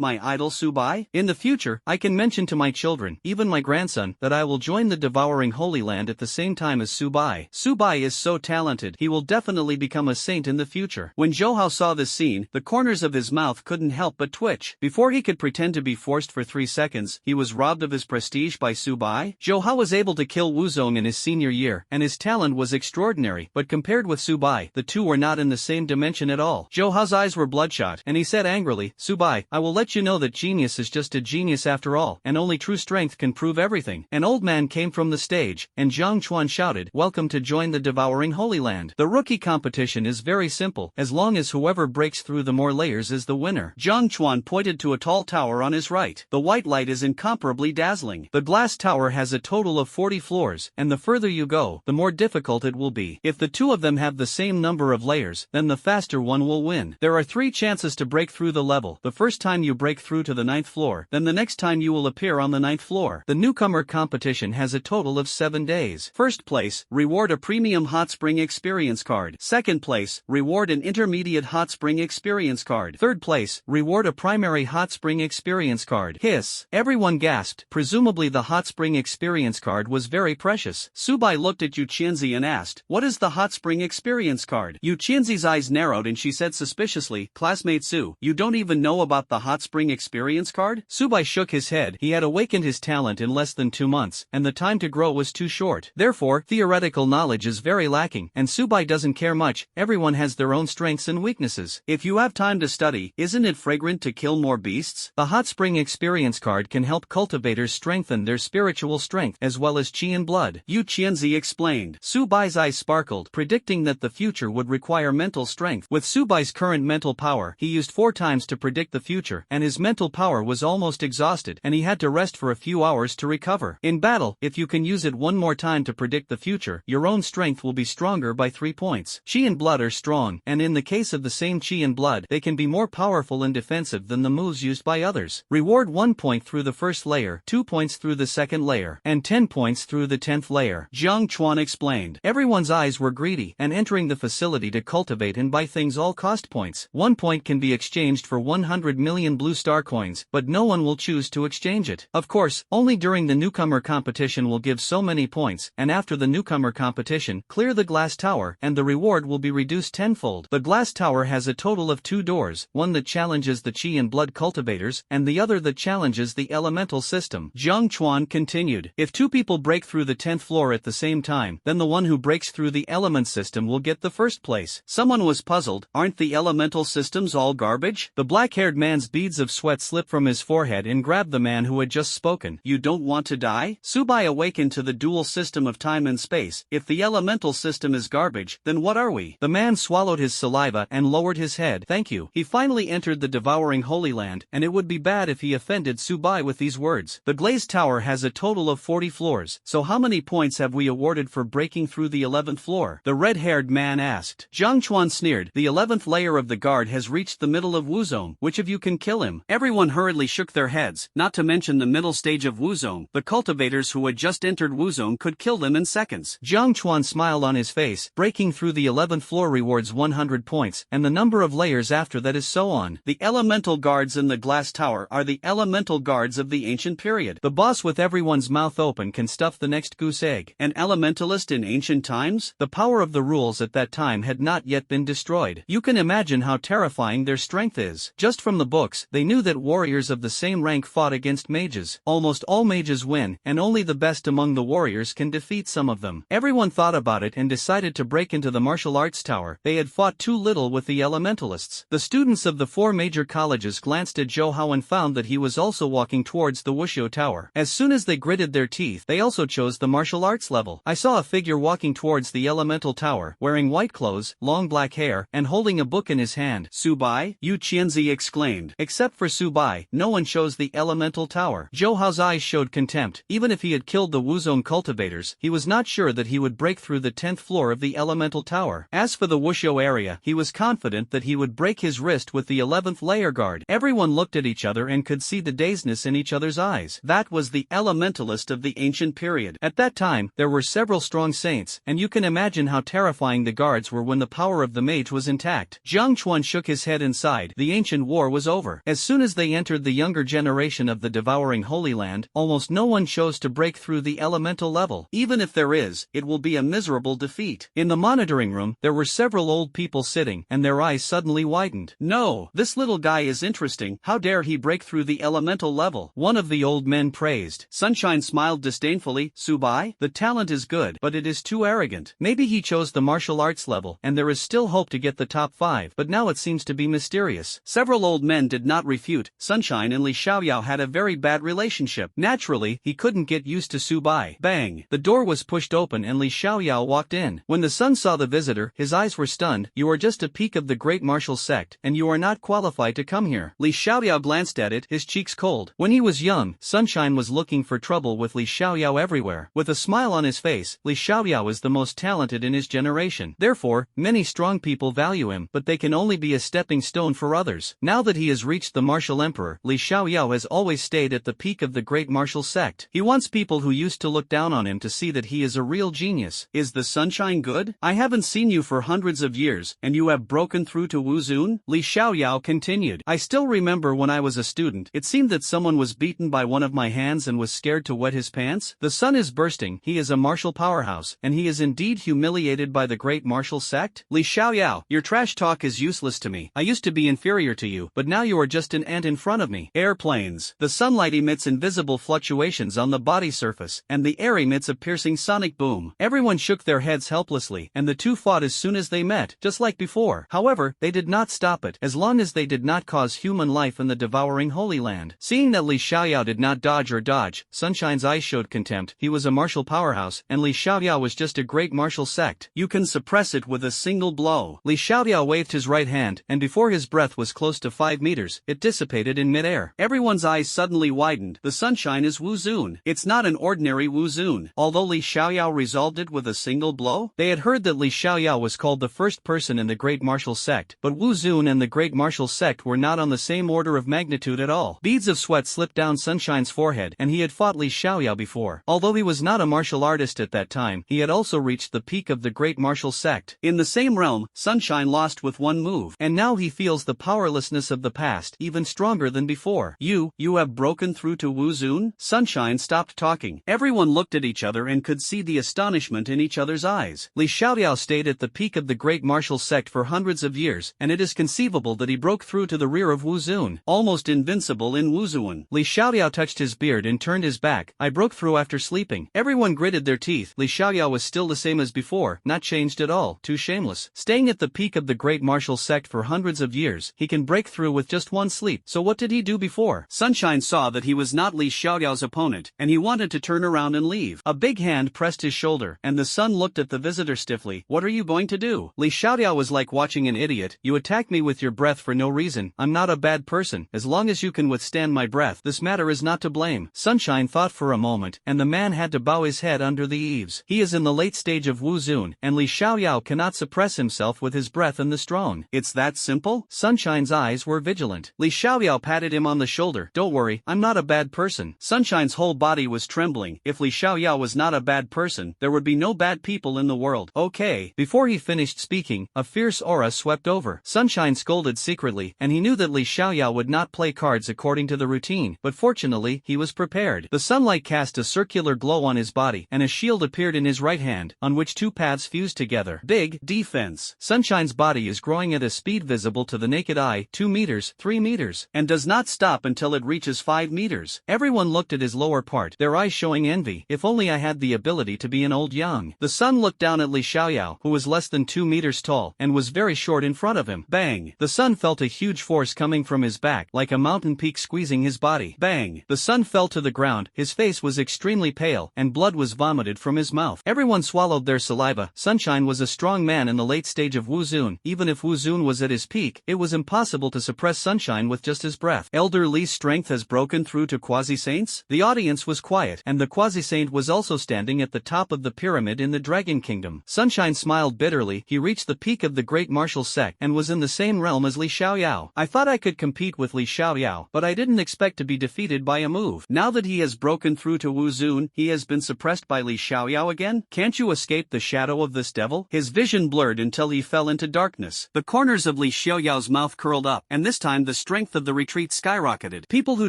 my idol Su Bai. In the future, I can mention to my children, even my grandson, that I will join the devouring Holy Land at the same time as Su Bai. Su Bai is so talented, he will definitely become a saint in the future. When Zhou Hao saw this scene, the corners of his mouth couldn't help but twitch. Before he could pretend to be forced for 3 seconds, he was robbed of his prestige by Su Bai. Zhou Hao was able to kill Wuzong in his senior year, and his talent was extraordinary, but compared with Su Bai, the two were not in the same dimension at all. Zhou Hao's eyes were bloodshot, and he said angrily, Su Bai, I will let you know that genius is just a genius after all, and only true strength can prove everything. An old man came from the stage, and Zhang Chuan shouted, welcome to join the devouring Holy Land. The rookie competition is very simple, as long as whoever breaks through the more layers is the winner. Zhang Chuan pointed to a tall tower on his right. The white light is incomparably dazzling. The glass tower has a total of 40 floors, and the further you go, the more difficult it will be. If the two of them have the same number of layers, then the faster one will win. There are 3 chances to break through the level. The first time you break through to the 9th floor, then the next time you will appear on the 9th floor. The newcomer competition has a total of 7 days. First place, reward a premium hot spring experience card. Second place, reward an intermediate hot spring experience card. Third place, reward a primary hot spring experience card. Hiss. Everyone gasped. Presumably the hot spring experience card was very precious. Su Bai looked at Yuqianzi and asked, what is the hot spring experience card? Yuqianzi's eyes narrowed and she said suspiciously, classmate Su, you don't even know about the hot spring experience card? Su Bai shook his head. He had awakened his talent in less than 2 months, and the time to grow was too short. Therefore, theoretical knowledge is very lacking, and Su Bai doesn't care much. Everyone has their own strengths and weaknesses. If you have time to study, isn't it fragrant to kill more beasts? The hot spring experience card can help cultivators strengthen their spiritual strength as well as qi and blood. Yu Qianzi explained. Su Bai's eyes sparkled, predicting that the future would require mental strength. With Su Bai's current mental power, he used 4 times to predict the future, and his mental power was almost exhausted, and he had to rest for a few hours to recover. In battle, if you can use it one more time to predict the future, your own strength will be stronger by 3 points. Qi and blood are strong, and in the case of the same qi and blood, they can be more powerful and defensive than the moves used by others. Reward 1 point through the first layer, 2 points through the second layer, and 10 points through the 10th layer. Zhang Chuan explained. Everyone's eyes were greedy, and entering the facility to cultivate and buy things all cost points. 1 point can be exchanged for 100 million blue star coins, but no one will choose to exchange it. Of course, only during the newcomer competition will give so many points, and after the newcomer competition, clear the glass tower, and the reward will be reduced tenfold. The glass tower has a total of 2 doors, one that challenges the qi and blood cultivators, and the other that challenges the elemental system. Zhang Chuan continued. If 2 people break through the 10th floor at the same time, then the one who breaks through the element system will get the first place. Someone was puzzled. Aren't the elemental systems all garbage? The black-haired man's beads of sweat slipped from his forehead and grabbed the man who had just spoken. You don't want to die? Su Bai awakened to the dual system of time and space space. If the elemental system is garbage, then what are we? The man swallowed his saliva and lowered his head. Thank you. He finally entered the devouring Holy Land, and it would be bad if he offended Subai with these words. The glazed tower has a total of 40 floors, so how many points have we awarded for breaking through the 11th floor? The red-haired man asked. Zhang Chuan sneered. The 11th layer of the guard has reached the middle of Wuzone. Which of you can kill him? Everyone hurriedly shook their heads, not to mention the middle stage of Wuzone. The cultivators who had just entered Wuzone could kill them in seconds. Zhang Chuan smiled on his face. Breaking through the 11th floor rewards 100 points, and the number of layers after that is so on. The elemental guards in the glass tower are the elemental guards of the ancient period. The boss with everyone's mouth open can stuff the next goose egg. An elementalist in ancient times? The power of the rules at that time had not yet been destroyed. You can imagine how terrifying their strength is. Just from the books, they knew that warriors of the same rank fought against mages. Almost all mages win, and only the best among the warriors can defeat some of them. Everyone thought about it and decided to break into the martial arts tower. They had fought too little with the elementalists. The students of the 4 major colleges glanced at Zhou Hao and found that he was also walking towards the Wuxiu tower. As soon as they gritted their teeth, they also chose the martial arts level. I saw a figure walking towards the elemental tower, wearing white clothes, long black hair, and holding a book in his hand. Subai? Yu Qianzi exclaimed. Except for Subai, no one chose the elemental tower. Zhou Hao's eyes showed contempt. Even if he had killed the Wuzone cultivators, he was not sure that he would break through the 10th floor of the elemental tower. As for the Wuxiu area, he was confident that he would break his wrist with the 11th layer guard. Everyone looked at each other and could see the dazedness in each other's eyes. That was the elementalist of the ancient period. At that time, there were several strong saints, and you can imagine how terrifying the guards were when the power of the mage was intact. Jiang Chuan shook his head and sighed. The ancient war was over. As soon as they entered the younger generation of the devouring Holy Land, almost no one chose to break through the elemental level. Even if there is, it will be a miserable defeat. In the monitoring room, there were several old people sitting, and their eyes suddenly widened. No, this little guy is interesting. How dare he break through the elemental level? One of the old men praised. Sunshine smiled disdainfully. Subai, the talent is good, but it is too arrogant. Maybe he chose the martial arts level, and there is still hope to get the top 5, but now it seems to be mysterious. Several old men did not refute. Sunshine and Li Xiaoyao had a very bad relationship. Naturally, he couldn't get used to Subai. Bang! The door was pushed open and Li Xiaoyao walked in. When the son saw the visitor, his eyes were stunned. You are just a peak of the great martial sect, and you are not qualified to come here. Li Xiaoyao glanced at it, his cheeks cold. When he was young, Sunshine was looking for trouble with Li Xiaoyao everywhere. With a smile on his face, Li Xiaoyao is the most talented in his generation. Therefore, many strong people value him, but they can only be a stepping stone for others. Now that he has reached the martial emperor, Li Xiaoyao has always stayed at the peak of the great martial sect. He wants people who used to look down on him to see that he is a real genius. Is the sunshine good? I haven't seen you for hundreds of years, and you have broken through to Wuzun? Li Xiaoyao continued. I still remember when I was a student, it seemed that someone was beaten by one of my hands and was scared to wet his pants. The sun is bursting. He is a martial powerhouse, and he is indeed humiliated by the great martial sect? Li Xiaoyao, your trash talk is useless to me. I used to be inferior to you, but now you are just an ant in front of me. Airplanes. The sunlight emits invisible fluctuations on the body surface, and the air emits a piercing sonic boom. Everyone shook their heads helplessly, and the two fought as soon as they met, just like before. However, they did not stop it, as long as they did not cause human life in the devouring Holy Land. Seeing that Li Xiaoyao did not dodge or dodge, Sunshine's eyes showed contempt. He was a martial powerhouse, and Li Xiaoyao was just a great martial sect. You can suppress it with a single blow. Li Xiaoyao waved his right hand, and before his breath was close to 5 meters, it dissipated in midair. Everyone's eyes suddenly widened. The sunshine is Wuzun. It's not an ordinary Wuzun. Although Li Xiaoyao resolved it with a single blow, they had heard that Li Xiaoyao was called the first person in the great martial sect, but Wuzun and the great martial sect were not on the same order of magnitude at all. Beads of sweat slipped down Sunshine's forehead, and he had fought Li Xiaoyao before. Although he was not a martial artist at that time, he had also reached the peak of the great martial sect. In the same realm, Sunshine lost with one move, and now he feels the powerlessness of the past, even stronger than before. You have broken through to Wuzun? Sunshine stopped talking. Everyone looked at each other and could see the astonishment in each other's eyes. Li Xiaoyao stayed at the peak of the great martial sect for hundreds of years, and it is conceivable that he broke through to the rear of Wuzun, almost invincible in Wuzun. Li Xiaoyao touched his beard and turned his back. I broke through after sleeping. Everyone gritted their teeth. Li Xiaoyao was still the same as before, not changed at all. Too shameless. Staying at the peak of the great martial sect for hundreds of years, he can break through with just one sleep. So what did he do before? Sunshine saw that he was not Li Xiaoyao's opponent, and he wanted to turn around and leave. A big hand pressed pressed his shoulder, and the son looked at the visitor stiffly. What are you going to do? Li Xiaoyao was like watching an idiot. You attack me with your breath for no reason. I'm not a bad person. As long as you can withstand my breath, this matter is not to blame. Sunshine thought for a moment, and the man had to bow his head under the eaves. He is in the late stage of Wu Zun, and Li Xiaoyao cannot suppress himself with his breath in the strong. It's that simple? Sunshine's eyes were vigilant. Li Xiaoyao patted him on the shoulder. Don't worry, I'm not a bad person. Sunshine's whole body was trembling. If Li Xiaoyao was not a bad person, there would be no bad people in the world. Okay. Before he finished speaking, a fierce aura swept over. Sunshine scolded secretly, and he knew that Li Xiaoyao would not play cards according to the routine, but fortunately, he was prepared. The sunlight cast a circular glow on his body, and a shield appeared in his right hand, on which two paths fused together. Big defense. Sunshine's body is growing at a speed visible to the naked eye, 2 meters, 3 meters, and does not stop until it reaches 5 meters. Everyone looked at his lower part, their eyes showing envy. If only I had the ability to be an old young. The sun looked down at Li Xiaoyao, who was less than 2 meters tall, and was very short in front of him. Bang! The sun felt a huge force coming from his back, like a mountain peak squeezing his body. Bang! The sun fell to the ground, his face was extremely pale, and blood was vomited from his mouth. Everyone swallowed their saliva. Sunshine was a strong man in the late stage of Wu Zun. Even if Wu Zun was at his peak, it was impossible to suppress Sunshine with just his breath. Elder Li's strength has broken through to quasi-saints? The audience was quiet, and the quasi-saint was also standing at the top of the pyramid in the Dragon Kingdom. Sunshine smiled bitterly. He reached the peak of the great martial sect and was in the same realm as Li Xiaoyao. I thought I could compete with Li Xiaoyao, but I didn't expect to be defeated by a move. Now that he has broken through to Wu Zun, he has been suppressed by Li Xiaoyao again? Can't you escape the shadow of this devil? His vision blurred until he fell into darkness. The corners of Li Xiaoyao's mouth curled up, and this time the strength of the retreat skyrocketed. People who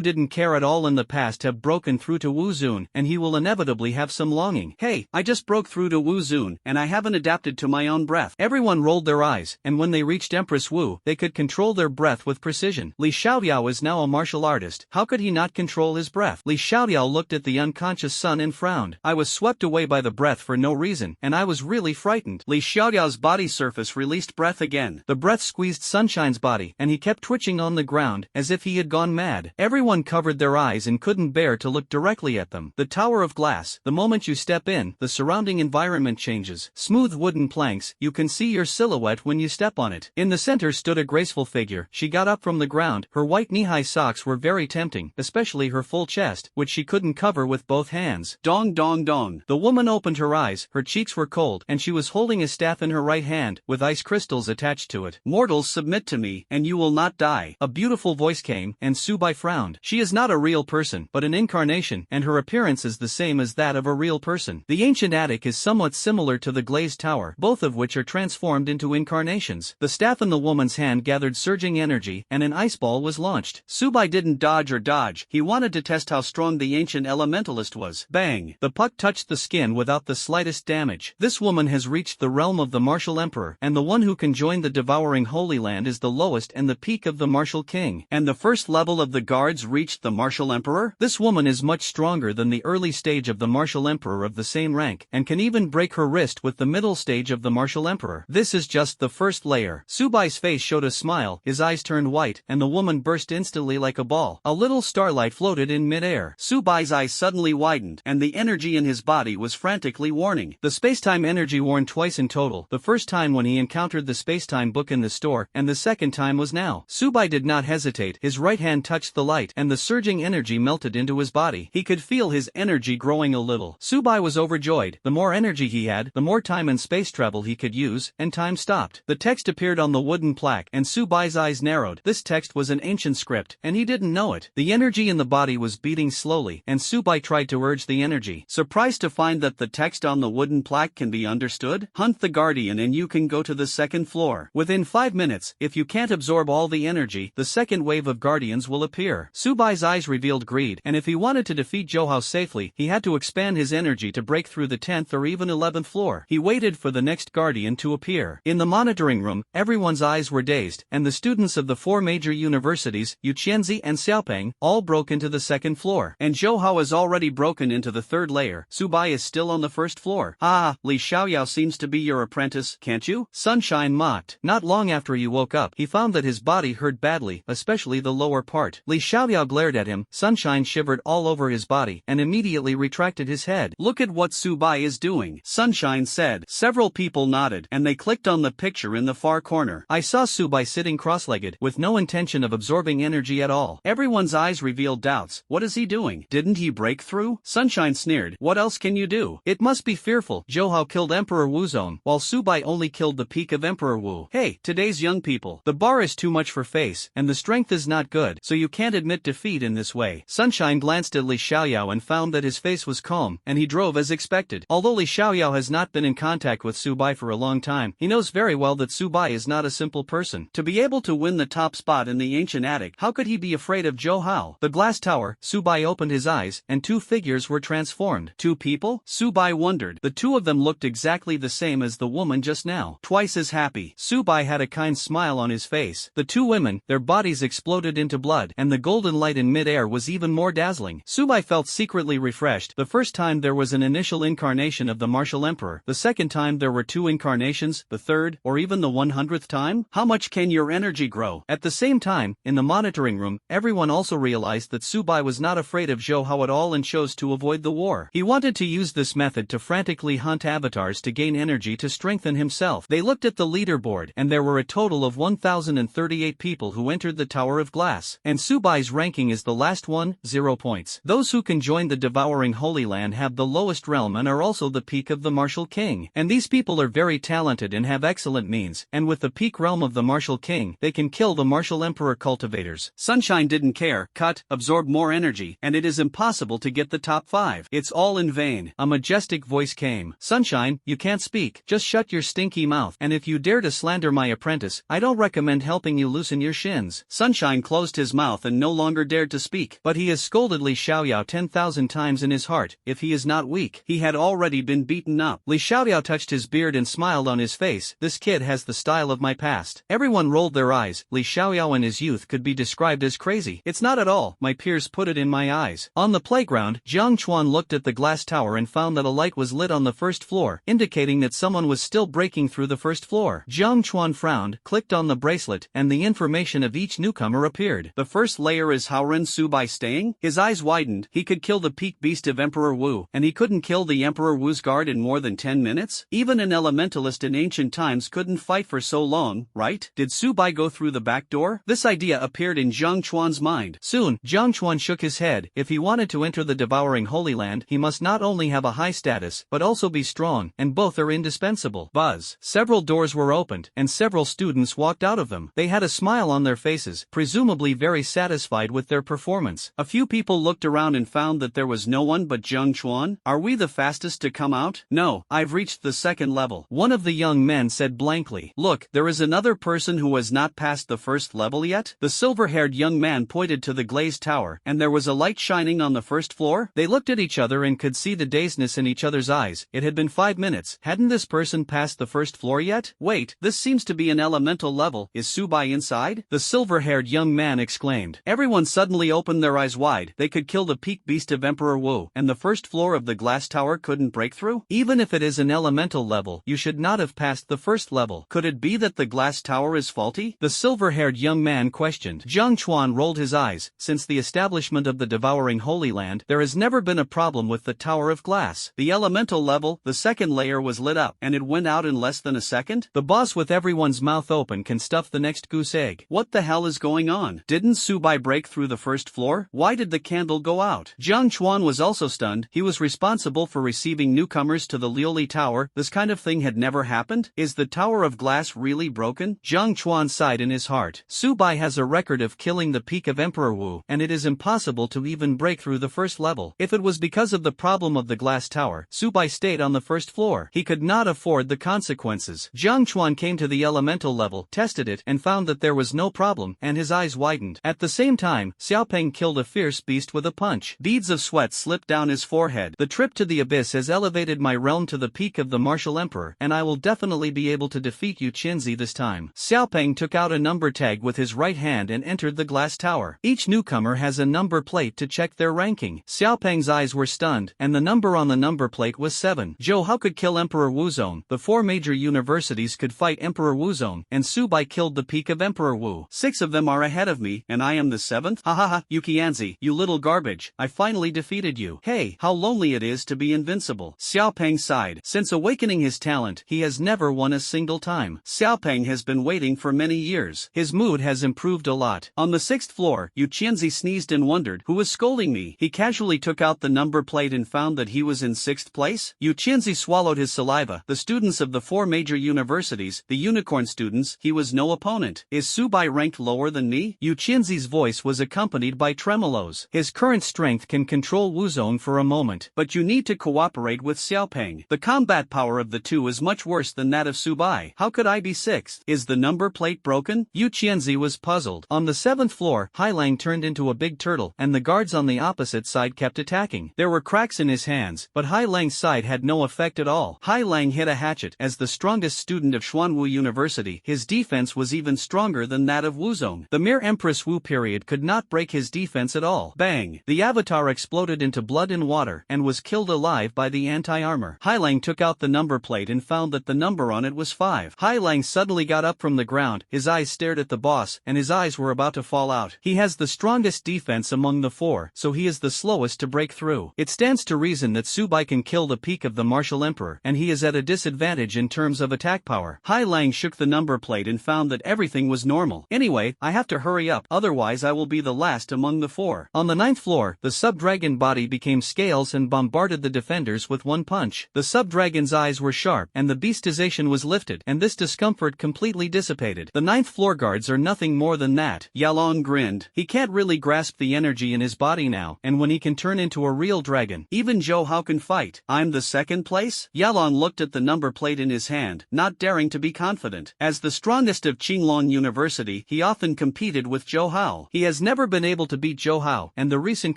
didn't care at all in the past have broken through to Wu Zun, and he will inevitably have some longing. Hey, I just broke through to Wu Zun, and I haven't adapted to my own breath. Everyone rolled their eyes, and when they reached Empress Wu, they could control their breath with precision. Li Xiaoyao is now a martial artist. How could he not control his breath? Li Xiaoyao looked at the unconscious son and frowned. I was swept away by the breath for no reason, and I was really frightened. Li Xiaoyao's body surface released breath again. The breath squeezed Sunshine's body, and he kept twitching on the ground, as if he had gone mad. Everyone covered their eyes and couldn't bear to look directly at them. The Tower of Glass. The moment you step in, the surrounding environment changes. Smooth wooden planks, you can see your silhouette when you step on it. In the center stood a graceful figure. She got up from the ground. Her white knee-high socks were very tempting, especially her full chest, which she couldn't cover with both hands. Dong dong dong. The woman opened her eyes, her cheeks were cold, and she was holding a staff in her right hand, with ice crystals attached to it. Mortals, submit to me, and you will not die. A beautiful voice came, and Subai frowned. She is not a real person, but an incarnation, and her appearance is the same as that of a real person. The ancient attic is somewhat similar to the glazed tower, both of which are transformed into incarnations. The staff in the woman's hand gathered surging energy, and an ice ball was launched. Subai didn't dodge or dodge. He wanted to test how strong the ancient elementalist was. Bang! The puck touched the skin without the slightest damage. This woman has reached the realm of the martial emperor, and the one who can join the devouring Holy Land is the lowest and the peak of the martial king. And the first level of the guards reached the martial emperor? This woman is much stronger than the early stage of the martial emperor of the same rank, and can even break her wrist with the middle stage of the martial emperor. This is just the first layer. Subai's face showed a smile, his eyes turned white, and the woman burst instantly like a ball. A little starlight floated in mid-air. Subai's eyes suddenly widened, and the energy in his body was frantically warning. The spacetime energy warned twice in total, the first time when he encountered the spacetime book in the store, and the second time was now. Subai did not hesitate. His right hand touched the light, and the surging energy melted into his body. He could feel his energy growing a little. Subai was overjoyed. The more energy he had, the more time and space travel he could use, and time stopped. The text appeared on the wooden plaque, and Subai's eyes narrowed. This text was an ancient script, and he didn't know it. The energy in the body was beating slowly, and Subai tried to urge the energy. Surprised to find that the text on the wooden plaque can be understood? Hunt the guardian and you can go to the second floor. Within 5 minutes, if you can't absorb all the energy, the second wave of guardians will appear. Subai's eyes revealed greed, and if he wanted to defeat Zhou safely, he had to expand his energy to break through the 10th or even 11th floor. He waited for the next guardian to appear. In the monitoring room, everyone's eyes were dazed, and the students of the 4 major universities, Yuqianzi and Xiaopeng, all broke into the second floor. And Zhou has already broken into the 3rd layer. Subai is still on the 1st floor. Ah, Li Xiaoyao seems to be your apprentice, can't you? Sunshine mocked. Not long after he woke up, he found that his body hurt badly, especially the lower part. Li Xiaoyao glared at him. Sunshine shivered all over his body, and immediately retracted his head. Look at what what Subai is doing," Sunshine said. Several people nodded, and they clicked on the picture in the far corner. "I saw Subai sitting cross-legged, with no intention of absorbing energy at all." Everyone's eyes revealed doubts. "What is he doing? Didn't he break through?" Sunshine sneered. "What else can you do? It must be fearful. Johao killed Emperor Wuzong, while Subai only killed the peak of Emperor Wu. Hey, today's young people, the bar is too much for face, and the strength is not good, so you can't admit defeat in this way." Sunshine glanced at Li Xiaoyao and found that his face was calm, and he drove as expected. Although Li Xiaoyao has not been in contact with Subai for a long time, he knows very well that Subai is not a simple person. To be able to win the top spot in the ancient attic, how could he be afraid of Zhou Hao? The glass tower, Subai opened his eyes, and two figures were transformed. Two people? Subai wondered. The two of them looked exactly the same as the woman just now. Twice as happy. Subai had a kind smile on his face. The two women, their bodies exploded into blood, and the golden light in mid-air was even more dazzling. Subai felt secretly refreshed. The first time there was an initial incarnation of the martial emperor. The second time there were two incarnations. The third, or even the 100th time? How much can your energy grow? At the same time, in the monitoring room, everyone also realized that Subai was not afraid of Zhou Hao at all and chose to avoid the war. He wanted to use this method to frantically hunt avatars to gain energy to strengthen himself. They looked at the leaderboard, and there were a total of 1,038 people who entered the Tower of Glass. And Subai's ranking is the last one, 0 points. Those who can join the devouring Holy Land have the lowest realm and are also the peak of the martial king. And these people are very talented and have excellent means, and with the peak realm of the martial king, they can kill the martial emperor cultivators. Sunshine didn't care. Absorb more energy, and it is impossible to get the top 5. It's all in vain. A majestic voice came. "Sunshine, you can't speak. Just shut your stinky mouth, and if you dare to slander my apprentice, I don't recommend helping you loosen your shins." Sunshine closed his mouth and no longer dared to speak, but he has scolded Li Xiaoyao 10,000 times in his heart. If he is not weak, he had already been beaten up. Li Xiaoyao touched his beard and smiled on his face. "This kid has the style of my past." Everyone rolled their eyes. Li Xiaoyao in his youth could be described as crazy. "It's not at all. My peers put it in my eyes." On the playground, Jiang Chuan looked at the glass tower and found that a light was lit on the first floor, indicating that someone was still breaking through the first floor. Jiang Chuan frowned, clicked on the bracelet, and the information of each newcomer appeared. "The first layer is Haoren Subai staying?" His eyes widened. He could kill the peak beast of Emperor Wu, and he couldn't kill the Emperor Wu's guard in more than 10 minutes? Even an elementalist in ancient times couldn't fight for so long, right? Did Subai go through the back door? This idea appeared in Jiang Chuan's mind. Soon, Jiang Chuan shook his head. If he wanted to enter the devouring Holy Land, he must not only have a high status, but also be strong, and both are indispensable. Buzz. Several doors were opened, and several students walked out of them. They had a smile on their faces, presumably very satisfied with their performance. A few people looked around and found that there was no one but Jiang Chuan. "Are we the fastest to come out?" "No, I've reached the second level," one of the young men said blankly. "Look, there is another person who has not passed the first level yet." The silver-haired young man pointed to the glazed tower, and there was a light shining on the first floor. They looked at each other and could see the dazedness in each other's eyes. It had been 5 minutes. Hadn't this person passed the first floor yet? "Wait, this seems to be an elemental level. Is Subai inside?" the silver-haired young man exclaimed. Everyone suddenly opened their eyes wide. They could kill the peak beast of Emperor Wu, and the first floor of the glass tower couldn't break through? Even if it is an elemental level, you should not have passed the first level. Could it be that the glass tower is faulty? The silver-haired young man questioned. Jiang Chuan rolled his eyes. Since the establishment of the devouring Holy Land, there has never been a problem with the Tower of Glass. The elemental level, the second layer, was lit up, and it went out in less than a second? The boss with everyone's mouth open can stuff the next goose egg. What the hell is going on? Didn't Subai break through the first floor? Why did the candle go out? Jiang Chuan was also stunned. He was responsible for receiving newcomers to the Liuli Tower. This kind of thing had never happened? Is the Tower of Glass really broken? Jiang Chuan sighed in his heart. Subai has a record of killing the peak of Emperor Wu, and it is impossible to even break through the first level. If it was because of the problem of the glass tower, Subai stayed on the first floor. He could not afford the consequences. Jiang Chuan came to the elemental level, tested it, and found that there was no problem, and his eyes widened. At the same time, Xiaopeng killed a fierce beast with a punch. Beads of sweat slipped down his forehead. The trip to the abyss has elevated my realm to the peak of the martial emperor, and I will definitely be able to defeat you Qinzi this time. Xiaopeng took out a number tag with his right hand and entered the glass tower. Each newcomer has a number plate to check their ranking. Xiaopeng's eyes were stunned, and the number on the number plate was 7. Zhou Hao could kill Emperor Wuzong. The 4 major universities could fight Emperor Wuzong, and Subai killed the peak of Emperor Wu. 6 of them are ahead of me, and I am the 7th? Ha ha ha, Yukianzi, you little garbage. I finally defeated you. Hey, how lonely it is to to be invincible. Xiaopeng sighed. Since awakening his talent, he has never won a single time. Xiaopeng has been waiting for many years. His mood has improved a lot. On the 6th floor, Yu Qianzi sneezed and wondered, who was scolding me? He casually took out the number plate and found that he was in 6th place. Yu Qianzi swallowed his saliva. The students of the 4 major universities, the unicorn students, he was no opponent. Is Subai ranked lower than me? Yu Qianzi's voice was accompanied by tremolos. His current strength can control Wuzong for a moment, but you need to cooperate with Xiaopeng. The combat power of the two is much worse than that of Subai. How could I be 6th? Is the number plate broken? Yu Qianzi was puzzled. On the 7th floor, Hailang turned into a big turtle, and the guards on the opposite side kept attacking. There were cracks in his hands, but Hailang's side had no effect at all. Hailang hit a hatchet. As the strongest student of Xuanwu University, his defense was even stronger than that of Wuzong. The mere Empress Wu period could not break his defense at all. Bang! The avatar exploded into blood and water, and was killed alive by the anti-armor. Hailang took out the number plate and found that the number on it was 5. Hailang suddenly got up from the ground, his eyes stared at the boss, and his eyes were about to fall out. He has the strongest defense among the 4, so he is the slowest to break through. It stands to reason that Subai can kill the peak of the martial emperor, and he is at a disadvantage in terms of attack power. Hailang shook the number plate and found that everything was normal. Anyway, I have to hurry up, otherwise I will be the last among the 4. On the 9th floor, the sub-dragon body became scales and bombarded the defenders with one punch. The sub-dragon's eyes were sharp, and the beastization was lifted, and this discomfort completely dissipated. The 9th floor guards are nothing more than that. Yalong grinned. He can't really grasp the energy in his body now, and when he can turn into a real dragon, even Zhou Hao can fight. I'm the 2nd place? Yalong looked at the number plate in his hand, not daring to be confident. As the strongest of Qinglong University, he often competed with Zhou Hao. He has never been able to beat Zhou Hao, and the recent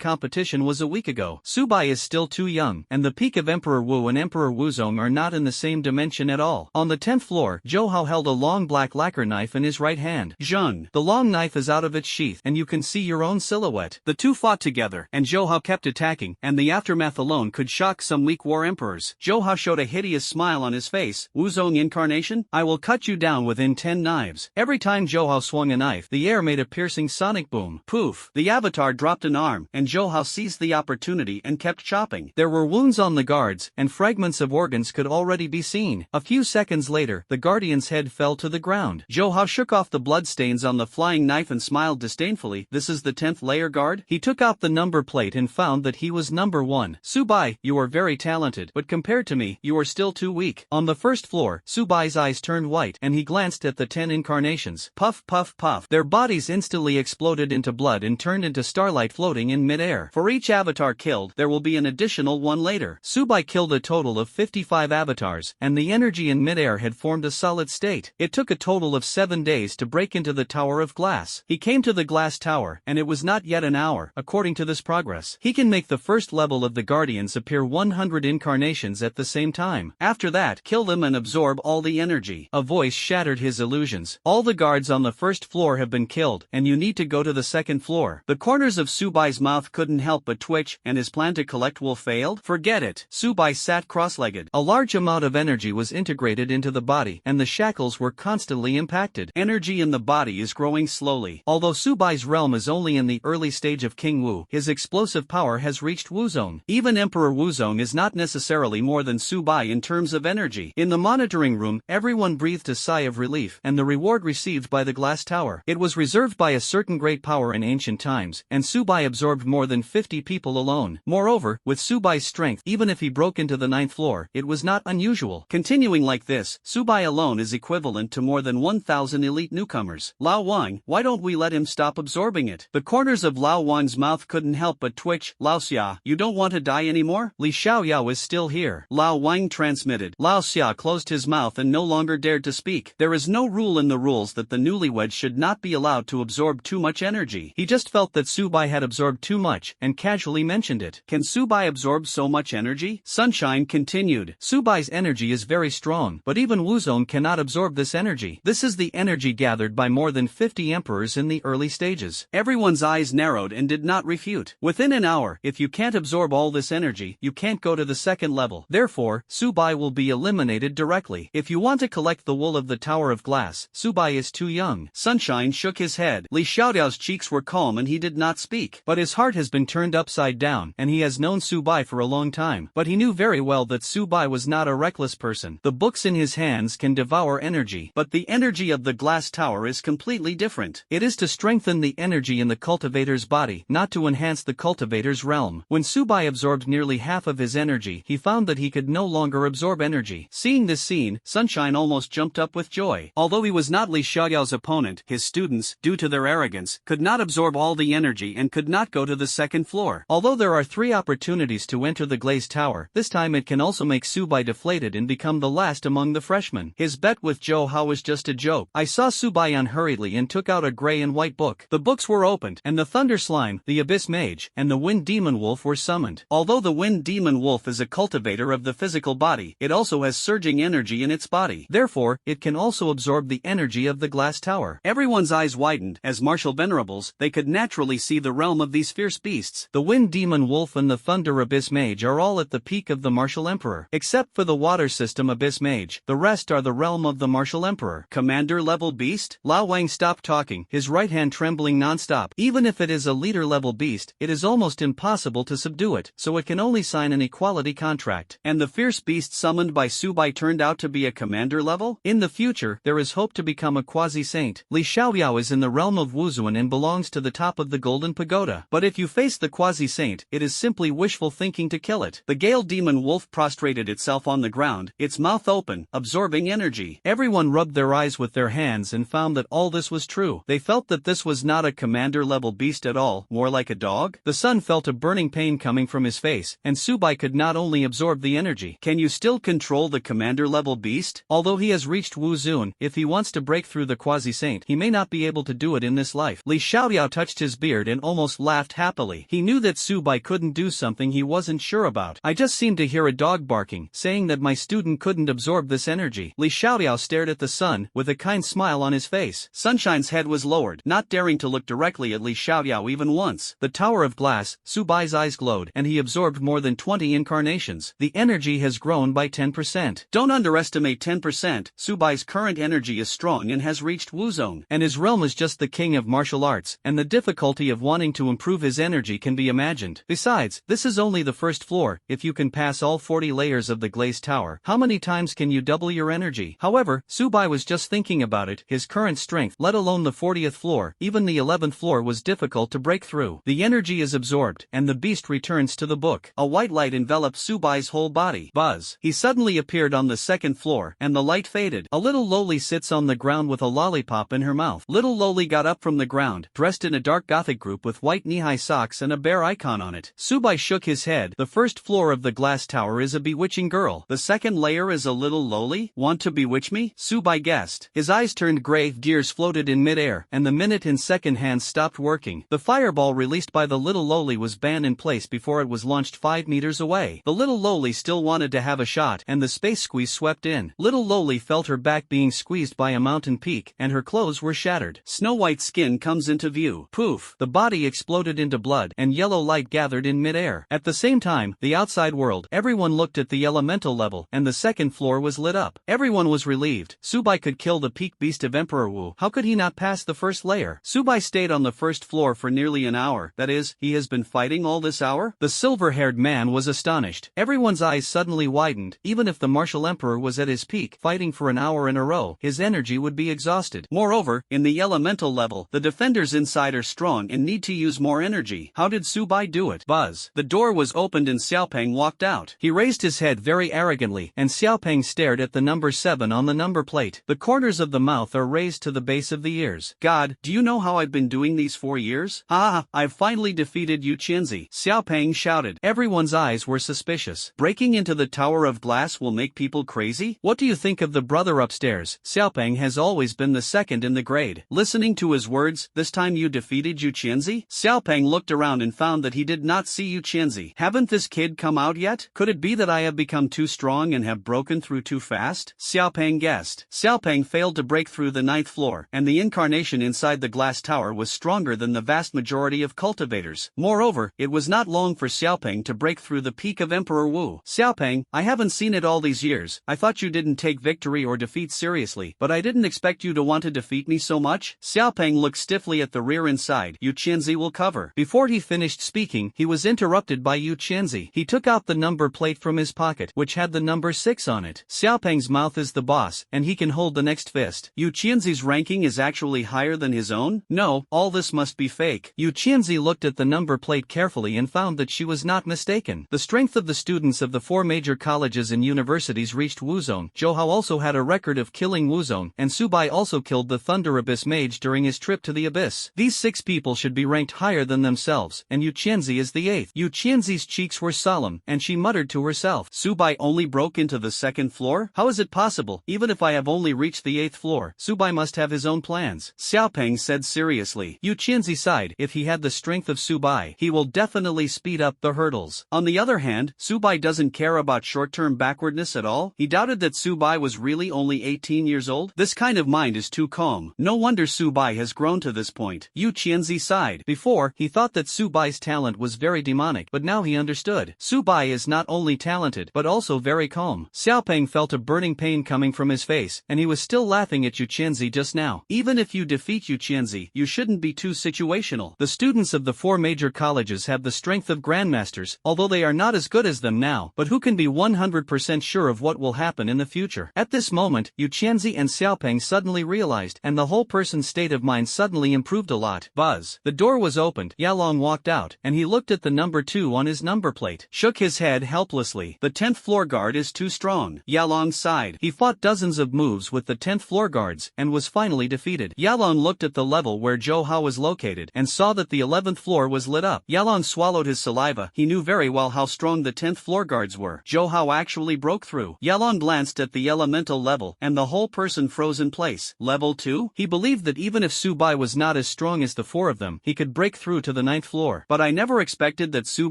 competition was a week ago. Subai is still too young, and the peak of Emperor Wu and Emperor Wuzong are not in the same dimension at all. On the 10th floor, Zhou Hao held a long black lacquer knife in his right hand. Zheng. The long knife is out of its sheath, and you can see your own silhouette. The two fought together, and Zhou Hao kept attacking, and the aftermath alone could shock some weak war emperors. Zhou Hao showed a hideous smile on his face. Wuzong incarnation? I will cut you down within 10 knives. Every time Zhou Hao swung a knife, the air made a piercing sonic boom. Poof! The avatar dropped an arm, and Zhou Hao seized the opportunity and kept chopping. There were wounds on the guards, and fragments of organs could already be seen. A few seconds later, the guardian's head fell to the ground. Zhou Hao shook off the bloodstains on the flying knife and smiled disdainfully. This is the 10th layer guard? He took out the number plate and found that he was number 1. Subai, you are very talented, but compared to me, you are still too weak. On the 1st floor, Subai's eyes turned white, and he glanced at the 10 incarnations. Puff puff puff. Their bodies instantly exploded into blood and turned into starlight floating in mid-air. For each avatar killed, there will be an additional one later. Subai killed a total of 55 avatars, and the energy in mid-air had formed a solid state. It took a total of 7 days to break into the Tower of Glass. He came to the glass tower, and it was not yet an hour. According to this progress, he can make the first level of the Guardians appear 100 incarnations at the same time. After that, kill them and absorb all the energy. A voice shattered his illusions. All the guards on the 1st floor have been killed, and you need to go to the 2nd floor. The corners of Subai's mouth couldn't help but twitch, and his plan to collect wool failed? Forget it. Subai sat cross-legged. A large amount of energy was integrated into the body, and the shackles were constantly impacted. Energy in the body is growing slowly. Although Subai's realm is only in the early stage of King Wu, his explosive power has reached Wuzong. Even Emperor Wuzong is not necessarily more than Subai in terms of energy. In the monitoring room, everyone breathed a sigh of relief, and the reward received by the glass tower. It was reserved by a certain great power in ancient times, and Subai absorbed more than 50 people alone. Moreover, with Subai's strength, even if he broke into the 9th floor, it was not unusual. Continuing like this, Subai alone is equivalent to more than 1,000 elite newcomers. Lao Wang, why don't we let him stop absorbing it? The corners of Lao Wang's mouth couldn't help but twitch. Lao Xia, you don't want to die anymore? Li Xiaoyao is still here. Lao Wang transmitted. Lao Xia closed his mouth and no longer dared to speak. There is no rule in the rules that the newlyweds should not be allowed to absorb too much energy. He just felt that Subai had absorbed too much, and casually mentioned it. Can Subai absorb so much energy? Sunshine continued. Subai's energy is very strong, but even Wuzong cannot absorb this energy. This is the energy gathered by more than 50 emperors in the early stages. Everyone's eyes narrowed and did not refute. Within an hour, if you can't absorb all this energy, you can't go to the 2nd level. Therefore, Subai will be eliminated directly. If you want to collect the wool of the Tower of Glass, Subai is too young. Sunshine shook his head. Li Xiaodao's cheeks were calm and he did not speak. But his heart has been turned upside down, and he has known Subai for a long time. But he knew very well that Subai was not a reckless person. The books in his hands can devour energy, but the energy of the glass tower is completely different. It is to strengthen the energy in the cultivator's body, not to enhance the cultivator's realm. When Subai absorbed nearly half of his energy, he found that he could no longer absorb energy. Seeing this scene, Sunshine almost jumped up with joy. Although he was not Li Xiaoyao's opponent, his students, due to their arrogance, could not absorb all the energy and could not go to the second floor. Although there are 3 opportunities to enter the glazed tower, this time it can also make Subai deflated and become the last among the freshmen. His bet with Zhou Hao was just a joke. I saw Subai unhurriedly and took out a gray and white book. The books were opened, and the Thunder Slime, the Abyss Mage, and the Wind Demon Wolf were summoned. Although the Wind Demon Wolf is a cultivator of the physical body, it also has surging energy in its body. Therefore, it can also absorb the energy of the glass tower. Everyone's eyes widened. As martial venerables, they could naturally see the realm of these fierce beasts. The Wind Demon Wolf and the Thunder Abyss Mage are all at the peak of the Martial Emperor. Except for the Water System Abyss Mage, the rest are the realm of the Martial Emperor. Commander-level beast? Lao Wang stopped talking, his right hand trembling non-stop. Even if it is a leader-level beast, it is almost impossible to subdue it, so it can only sign an equality contract. And the fierce beast summoned by Subai turned out to be a commander level? In the future, there is hope to become a quasi-saint. Li Xiaoyao is in the realm of Wuzuan and belongs to the top of the Golden Pagoda. But if you face the quasi-saint, it is simply wishful thinking to kill it. The Gale Demon Wolf prostrated itself on the ground, its mouth open, absorbing energy. Everyone rubbed their eyes with their hands and found that all this was true. They felt that this was not a commander-level beast at all, more like a dog. The sun felt a burning pain coming from his face, and Subai could not only absorb the energy. Can you still control the commander-level beast? Although he has reached Wu Zun, if he wants to break through the quasi-saint, he may not be able to do it in this life. Li Xiaoyao touched his beard and almost laughed happily. He knew that Subai couldn't do something he wasn't sure about. I just seemed to hear a dog barking, saying that my student couldn't absorb this energy. Li Xiaoyao stared at the sun, with a kind smile on his face. Sunshine's head was lowered, not daring to look directly at Li Xiaoyao even once. The Tower of Glass, Subai's eyes glowed, and he absorbed more than 20 incarnations. The energy has grown by 10%. Don't underestimate 10%. Subai's current energy is strong and has reached Wu Zone. And his realm is just the king of martial arts, and the difficulty of wanting to improve his energy can be imagined. Besides, this is only the first floor. If you can pass all 40 layers of the glazed tower, how many times can you double your energy? However, Subai was just thinking about it. His current strength, let alone the 40th floor, even the 11th floor was difficult to break through. The energy is absorbed, and the beast returns to the book. A white light enveloped Subai's whole body. Buzz. He suddenly appeared on the second floor, and the light faded. A little loli sits on the ground with a lollipop in her mouth. Little loli got up from the ground, dressed in a dark gothic group with white knee-high socks and a bear icon on it. Subai shook his head. The first floor of the glass tower is a bewitching girl. The second layer is a little loli. Want to bewitch me? Subai guessed. His eyes turned gray, gears floated in midair, and the minute and second hands stopped working. The fireball released by the little loli was banned in place before it was launched 5 meters away. The little loli still wanted to have a shot, and the space squeeze swept in. Little loli felt her back being squeezed by a mountain peak, and her clothes were shattered. Snow White skin comes into view. Poof! The body exploded into blood, and yellow light gathered in midair. At the same time, the outside world, everyone looked at the elemental level, and the second floor was lit up. Everyone was relieved. Subai could kill the peak beast of Emperor Wu. How could he not pass the first layer? Subai stayed on the first floor for nearly an hour. That is, he has been fighting all this hour? The silver-haired man was astonished. Everyone's eyes suddenly widened. Even if the martial emperor was at his peak, fighting for an hour in a row, his energy would be exhausted. Moreover, in the elemental level, the defenders inside are strong and need to use more energy. How did Subai do it? Buzz. The door was opened and Xiaopeng walked out. He raised his head very arrogantly, and Xiaopeng stared at the number 7 on the number plate. The corners of the mouth are raised to the base of the ears. God, do you know how I've been doing these 4 years? Ah, I've finally defeated Yu Qianzi. Xiaopeng shouted. Everyone's eyes were suspicious. Breaking into the Tower of Glass will make people crazy? What do you think of the brother upstairs? Xiaopeng has always been the second in the grade. Listening to his words, this time you defeated Yu Qianzi? Xiaopeng looked around and found that he did not see Yu Qianzi. Haven't this kid come out yet? Could it be that I have become too strong and have broken through too fast? Xiaopeng guessed. Xiaopeng failed to break through the 9th floor, and the incarnation inside the glass tower was stronger than the vast majority of cultivators. Moreover, it was not long for Xiaopeng to break through the peak of Emperor Wu. Xiaopeng, I haven't seen it all these years. I thought you didn't take victory or defeat seriously, but I didn't expect you to want to defeat me so much. Xiaopeng looked stiffly at the rear inside. Yu Qianzi will cover. Before he finished speaking, he was interrupted by Yu Qianzi. Qianzi. He took out the number plate from his pocket, which had the number 6 on it. Xiaopeng's mouth is the boss, and he can hold the next fist. Yu Qianzi's ranking is actually higher than his own? No, all this must be fake. Yu Qianzi looked at the number plate carefully and found that she was not mistaken. The strength of the students of the 4 major colleges and universities reached Wuzone. Zhou Hao also had a record of killing Wuzone, and Su Bai also killed the Thunder Abyss mage during his trip to the Abyss. These 6 people should be ranked higher than themselves, and Yu Qianzi is the 8th. Yu Qianzi's cheeks were solemn, and she muttered to herself, Su Bai only broke into the 2nd floor? How is it possible? Even if I have only reached the 8th floor, Su Bai must have his own plans. Xiaopeng said seriously. Yu Qianzi sighed. If he had the strength of Su Bai, he will definitely speed up the hurdles. On the other hand, Su Bai doesn't care about short-term backwardness at all. He doubted that Su Bai was really only 18 years old. This kind of mind is too calm. No wonder Su Bai has grown to this point. Yu Qianzi sighed. Before, he thought that Su Bai's talent was very demonic, but now he understood. Su Bai is not only talented, but also very calm. Xiaopeng felt a burning pain coming from his face, and he was still laughing at Yu Qianzi just now. Even if you defeat Yu Qianzi, you shouldn't be too situational. The students of the 4 major colleges have the strength of grandmasters, although they are not as good as them now, but who can be 100% sure of what will happen in the future? At this moment, Yu Qianzi and Xiaopeng suddenly realized, and the whole person's state of mind suddenly improved a lot. Buzz. The door was opened, Yalong walked out, and he looked at the number 2 on his number plate, shook his head helplessly. The 10th floor guard is too strong. Yalong sighed. He fought dozens of moves with the 10th floor guards, and was finally defeated. Yalong looked at the level where Zhou Hao was located, and saw that the 11th floor was lit up. Yalong swallowed his saliva. He knew very well how strong the 10th floor guards were. Zhou Hao actually broke through. Yalong glanced at the elemental level, and the whole person froze in place. Level 2? He believed that even if Su Bai was not as strong as the 4 of them, he could break through to the 9th floor. But I never expected that Su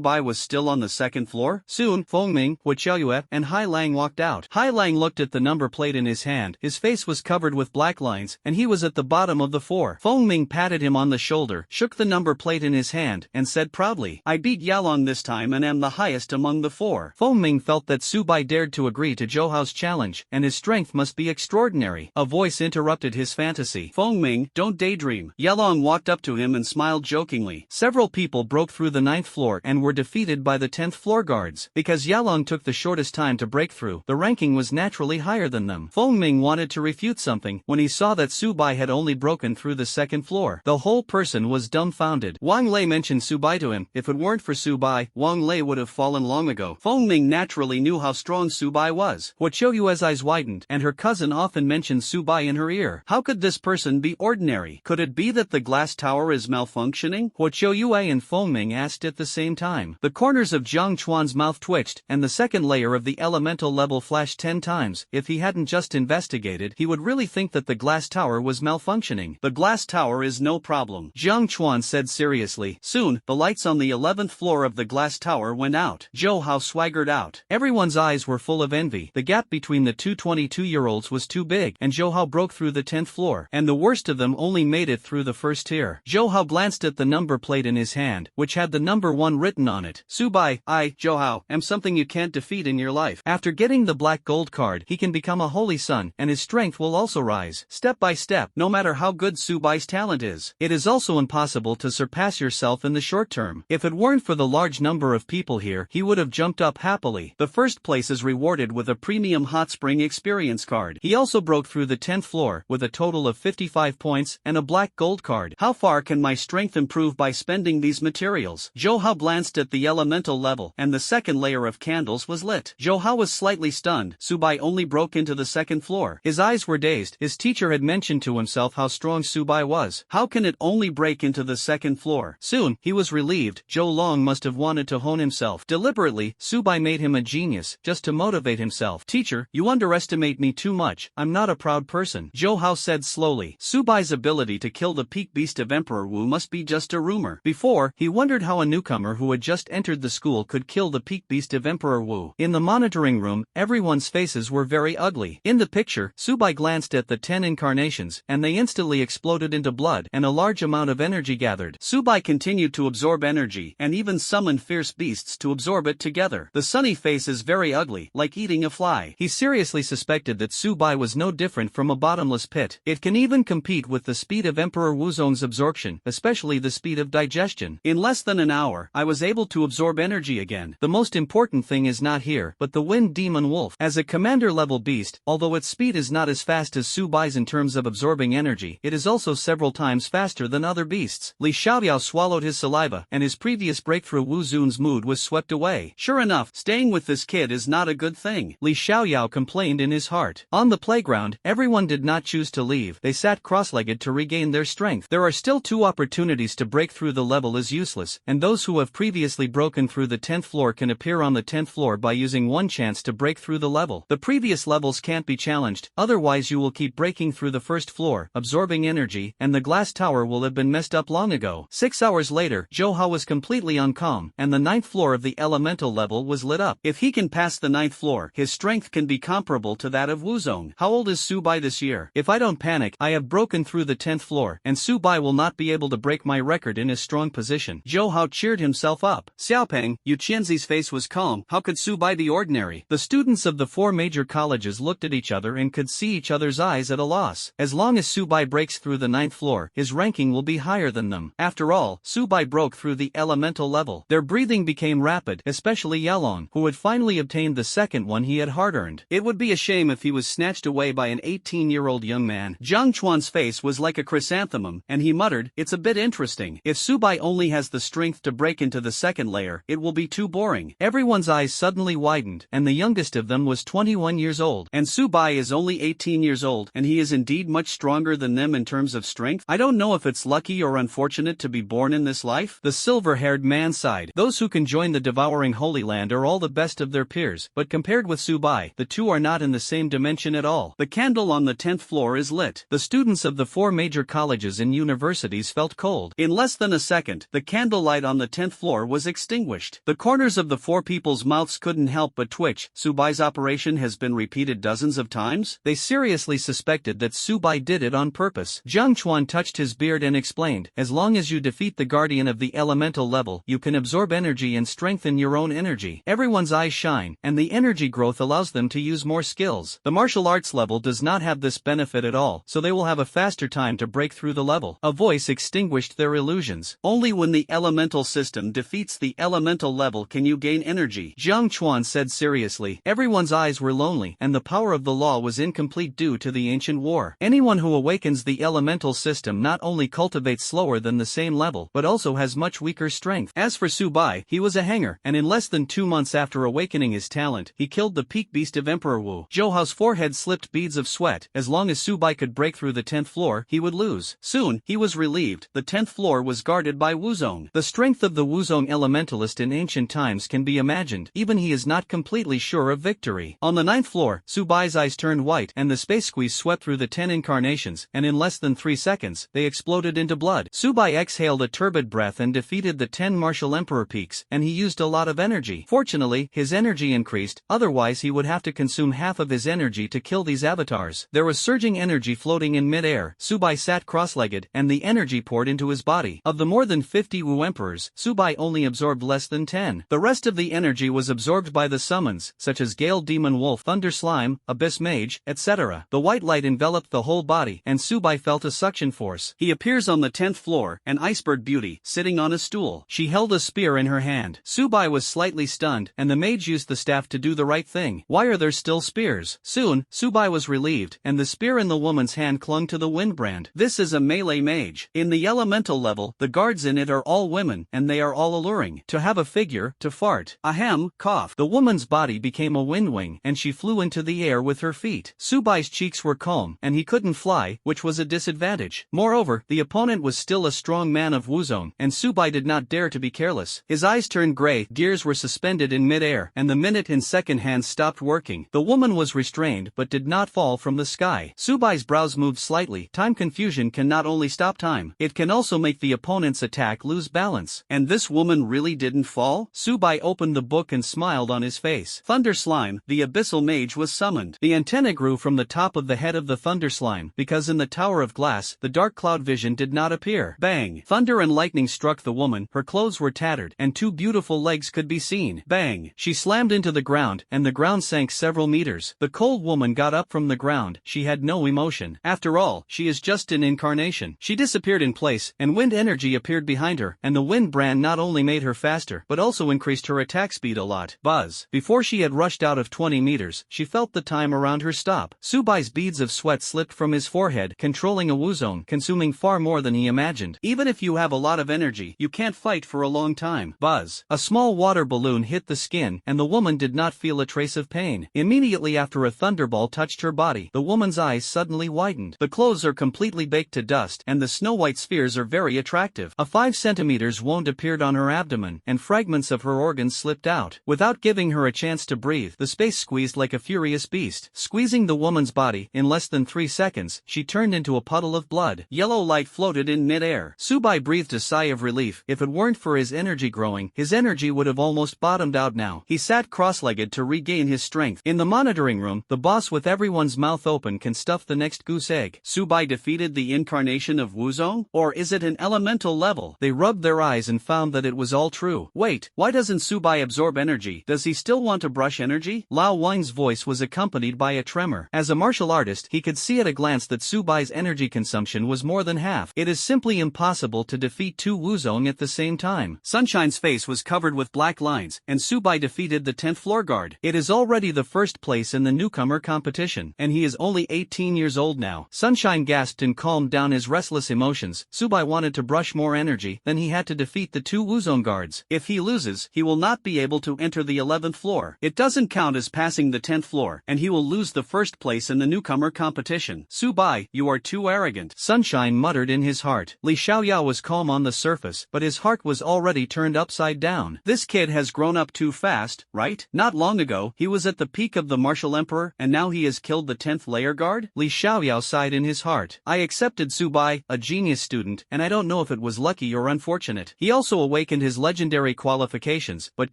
Bai was still on the 2nd floor. Soon, Fengming, Hu Qiaoyue, and Hai Lang walked out. Hai Lang looked at the number plate in his hand. His face was covered with black lines, and he was at the bottom of the 4. Fengming patted him on the shoulder, shook the number plate in his hand, and said proudly, I beat Yalong this time and am the highest among the 4. Fengming felt that Su Bai dared to agree to Zhou Hao's challenge, and his strength must be extraordinary. A voice interrupted his fantasy. Fengming, don't daydream. Yalong walked up to him and smiled jokingly. Several people broke through the 9th floor and were defeated by the 10th floor guards. Because Yalong took the shortest time to break through, the ranking was naturally higher than them. Fengming wanted to refute something when he saw that Su Bai had only broken through the 2nd floor. The whole person was dumbfounded. Wang Lei mentioned Su Bai to him. If it weren't for Su Bai, Wang Lei would have fallen long ago. Fengming naturally knew how strong Su Bai was. Hu Qiaoyue's eyes widened, and her cousin often mentioned Su Bai in her ear. How could this person be ordinary? Could it be that the glass tower is malfunctioning? Hu Qiaoyue and Fengming asked at the same time. The corners of Jiang Chuan's mouth twitched, and the 2nd layer of the elemental level flashed 10 times. If he hadn't just investigated, he would really think that the glass tower was malfunctioning. The glass tower is no problem, Jiang Chuan said seriously. Soon, the lights on the 11th floor of the glass tower went out. Zhou Hao swaggered out. Everyone's eyes were full of envy. The gap between the two 22-year-olds was too big, and Zhou Hao broke through the 10th floor, and the worst of them only made it through the 1st tier. Zhou Hao glanced at the number plate in his hand, which had the number 1 written on it. Su Bai, I, Zhou Hao, am something you can't defeat in your life. After getting the black gold card, he can become a holy son, and his strength will also rise. Step by step, no matter how good Su Bai's talent is. It is also impossible to surpass yourself in the short term. If it weren't for the large number of people here, he would have jumped up happily. The 1st place is rewarded with a premium hot spring experience card. He also broke through the 10th floor, with a total of 55 points, and a black gold card. How far can my strength improve by spending these materials? Zhou Hao glanced at the elemental level, and the 2nd layer of candles was lit. Zhou Hao was slightly stunned. Su Bai only broke into the 2nd floor. His eyes were dazed. His teacher had mentioned to himself how strong Su Bai was. How can it only break into the 2nd floor? Soon, he was relieved. Zhou Long must have wanted to hone himself. Deliberately, Su Bai made him a genius, just to motivate himself. Teacher, you underestimate me too much. I'm not a proud person, Zhou Hao said slowly. Su Bai's ability to kill the peak beast of Emperor Wu must be just a rumor. Before, he wondered how a newcomer who had just entered the school could kill the peak beast of Emperor Wu. In the monitoring room, everyone's faces were very ugly. In the picture, Su Bai glanced at the 10 incarnations, and they instantly exploded into blood, and a large amount of energy gathered. Su Bai continued to absorb energy, and even summoned fierce beasts to absorb it together. The sunny face is very ugly, like eating a fly. He seriously suspected that Su Bai was no different from a bottomless pit. It can even compete with the speed of Emperor Wuzone's absorption, especially the speed of digestion. In less than an hour, I was able to absorb absorb energy again. The most important thing is not here, but the wind demon wolf. As a commander-level beast, although its speed is not as fast as Subai's in terms of absorbing energy, it is also several times faster than other beasts. Li Xiaoyao swallowed his saliva, and his previous breakthrough Wu Zun's mood was swept away. Sure enough, staying with this kid is not a good thing, Li Xiaoyao complained in his heart. On the playground, everyone did not choose to leave. They sat cross-legged to regain their strength. There are still 2 opportunities to break through the level is useless, and those who have previously broken through the 10th floor can appear on the 10th floor by using 1 chance to break through the level. The previous levels can't be challenged, otherwise you will keep breaking through the 1st floor, absorbing energy, and the glass tower will have been messed up long ago. 6 hours later, Zhou was completely uncalm, and the 9th floor of the elemental level was lit up. If he can pass the 9th floor, his strength can be comparable to that of Wuzong. How old is Subai this year? If I don't panic, I have broken through the 10th floor, and Subai will not be able to break my record in his strong position. Zhou cheered himself up. Xiaopeng, Yu Qianzi's face was calm. How could Subai be ordinary? The students of the 4 major colleges looked at each other and could see each other's eyes at a loss. As long as Subai breaks through the 9th floor, his ranking will be higher than them. After all, Subai broke through the elemental level. Their breathing became rapid, especially Yalong, who had finally obtained the 2nd one he had hard-earned. It would be a shame if he was snatched away by an 18-year-old young man. Zhang Chuan's face was like a chrysanthemum, and he muttered, "It's a bit interesting. If Subai only has the strength to break into the 2nd layer, it will be too boring." Everyone's eyes suddenly widened, and the youngest of them was 21 years old. And Subai is only 18 years old, and he is indeed much stronger than them in terms of strength. I don't know if it's lucky or unfortunate to be born in this life. The silver-haired man sighed. Those who can join the devouring Holy Land are all the best of their peers, but compared with Subai, the 2 are not in the same dimension at all. The candle on the 10th floor is lit. The students of the 4 major colleges and universities felt cold. In less than a second, the candlelight on the 10th floor was extinguished. The corners of the 4 people's mouths couldn't help but twitch. Subai's operation has been repeated dozens of times? They seriously suspected that Subai did it on purpose. Zhang Chuan touched his beard and explained, "As long as you defeat the guardian of the elemental level, you can absorb energy and strengthen your own energy." Everyone's eyes shine, and the energy growth allows them to use more skills. The martial arts level does not have this benefit at all, so they will have a faster time to break through the level. A voice extinguished their illusions. Only when the elemental system defeats the elemental level can you gain energy, Zhang Chuan said seriously. Everyone's eyes were lonely, and the power of the law was incomplete due to the ancient war. Anyone who awakens the elemental system not only cultivates slower than the same level, but also has much weaker strength. As for Subai, he was a hanger, and in less than 2 months after awakening his talent, he killed the peak beast of Emperor Wu. Zhou's forehead slipped beads of sweat. As long as Subai could break through the 10th floor, he would lose. Soon, he was relieved. The 10th floor was guarded by Wuzong. The strength of the Wuzong elementalist in ancient times can be imagined. Even he is not completely sure of victory. On the 9th floor, Subai's eyes turned white, and the space squeeze swept through the 10 incarnations, and in less than 3 seconds, they exploded into blood. Subai exhaled a turbid breath and defeated the 10 martial emperor peaks, and he used a lot of energy. Fortunately, his energy increased, otherwise he would have to consume half of his energy to kill these avatars. There was surging energy floating in mid-air. Subai sat cross-legged, and the energy poured into his body. Of the more than 50 Wu emperors, Subai only absorbed less than 10. The rest of the energy was absorbed by the summons, such as Gale Demon Wolf, Thunder Slime, Abyss Mage, etc. The white light enveloped the whole body, and Subai felt a suction force. He appears on the 10th floor, an icebird beauty, sitting on a stool. She held a spear in her hand. Subai was slightly stunned, and the mage used the staff to do the right thing. Why are there still spears? Soon, Subai was relieved, and the spear in the woman's hand clung to the windbrand. This is a melee mage. In the elemental level, the guards in it are all women, and they are all alluring. To have a figure, to fart. Ahem, cough. The woman's body became a windwing, and she flew into the air with her feet. Subai's cheeks were calm, and he couldn't fly, which was a disadvantage. Moreover, the opponent was still a strong man of Wuzong, and Subai did not dare to be careless. His eyes turned gray, gears were suspended in mid-air, and the minute and second hands stopped working. The woman was restrained but did not fall from the sky. Subai's brows moved slightly. Time confusion can not only stop time, it can also make the opponent's attack lose balance. And this woman really didn't fall? Subai opened the book and smiled on his face. Thunder Slime, the abyssal mage, was summoned. The antenna grew from the top of the head of the Thunder Slime, because in the Tower of Glass, the dark cloud vision did not appear. Bang! Thunder and lightning struck the woman, her clothes were tattered, and 2 beautiful legs could be seen. Bang! She slammed into the ground, and the ground sank several meters. The cold woman got up from the ground. She had no emotion. After all, she is just an incarnation. She disappeared in place, and wind energy appeared behind her, and the wind brand not only made her faster faster, but also increased her attack speed a lot. Buzz. Before she had rushed out of 20 meters, she felt the time around her stop. Subai's beads of sweat slipped from his forehead, controlling a Wuzong, consuming far more than he imagined. Even if you have a lot of energy, you can't fight for a long time. Buzz. A small water balloon hit the skin, and the woman did not feel a trace of pain. Immediately after a thunderball touched her body, the woman's eyes suddenly widened. The clothes are completely baked to dust, and the snow-white spheres are very attractive. A 5 centimeters wound appeared on her abdomen, and fragments of her organs slipped out. Without giving her a chance to breathe, the space squeezed like a furious beast. Squeezing the woman's body, in less than 3 seconds, she turned into a puddle of blood. Yellow light floated in mid-air. Subai breathed a sigh of relief. If it weren't for his energy growing, his energy would have almost bottomed out now. He sat cross-legged to regain his strength. In the monitoring room, the boss with everyone's mouth open can stuff the next goose egg. Subai defeated the incarnation of Wuzong? Or is it an elemental level? They rubbed their eyes and found that it was all true. Wait, why doesn't Subai absorb energy? Does he still want to brush energy? Lao Wang's voice was accompanied by a tremor. As a martial artist, he could see at a glance that Subai's energy consumption was more than half. It is simply impossible to defeat 2 Wuzong at the same time. Sunshine's face was covered with black lines, and Subai defeated the 10th floor guard. It is already the first place in the newcomer competition, and he is only 18 years old now. Sunshine gasped and calmed down his restless emotions. Subai wanted to brush more energy, then he had to defeat the 2 Wuzong guards. If he loses, he will not be able to enter the 11th floor. It doesn't count as passing the 10th floor, and he will lose the first place in the newcomer competition. Subai, you are too arrogant, Sunshine muttered in his heart. Li Xiaoyao was calm on the surface, but his heart was already turned upside down. This kid has grown up too fast, right? Not long ago, he was at the peak of the martial emperor, and now he has killed the 10th layer guard? Li Xiaoyao sighed in his heart. I accepted Subai, a genius student, and I don't know if it was lucky or unfortunate. He also awakened his legendary qualifications, but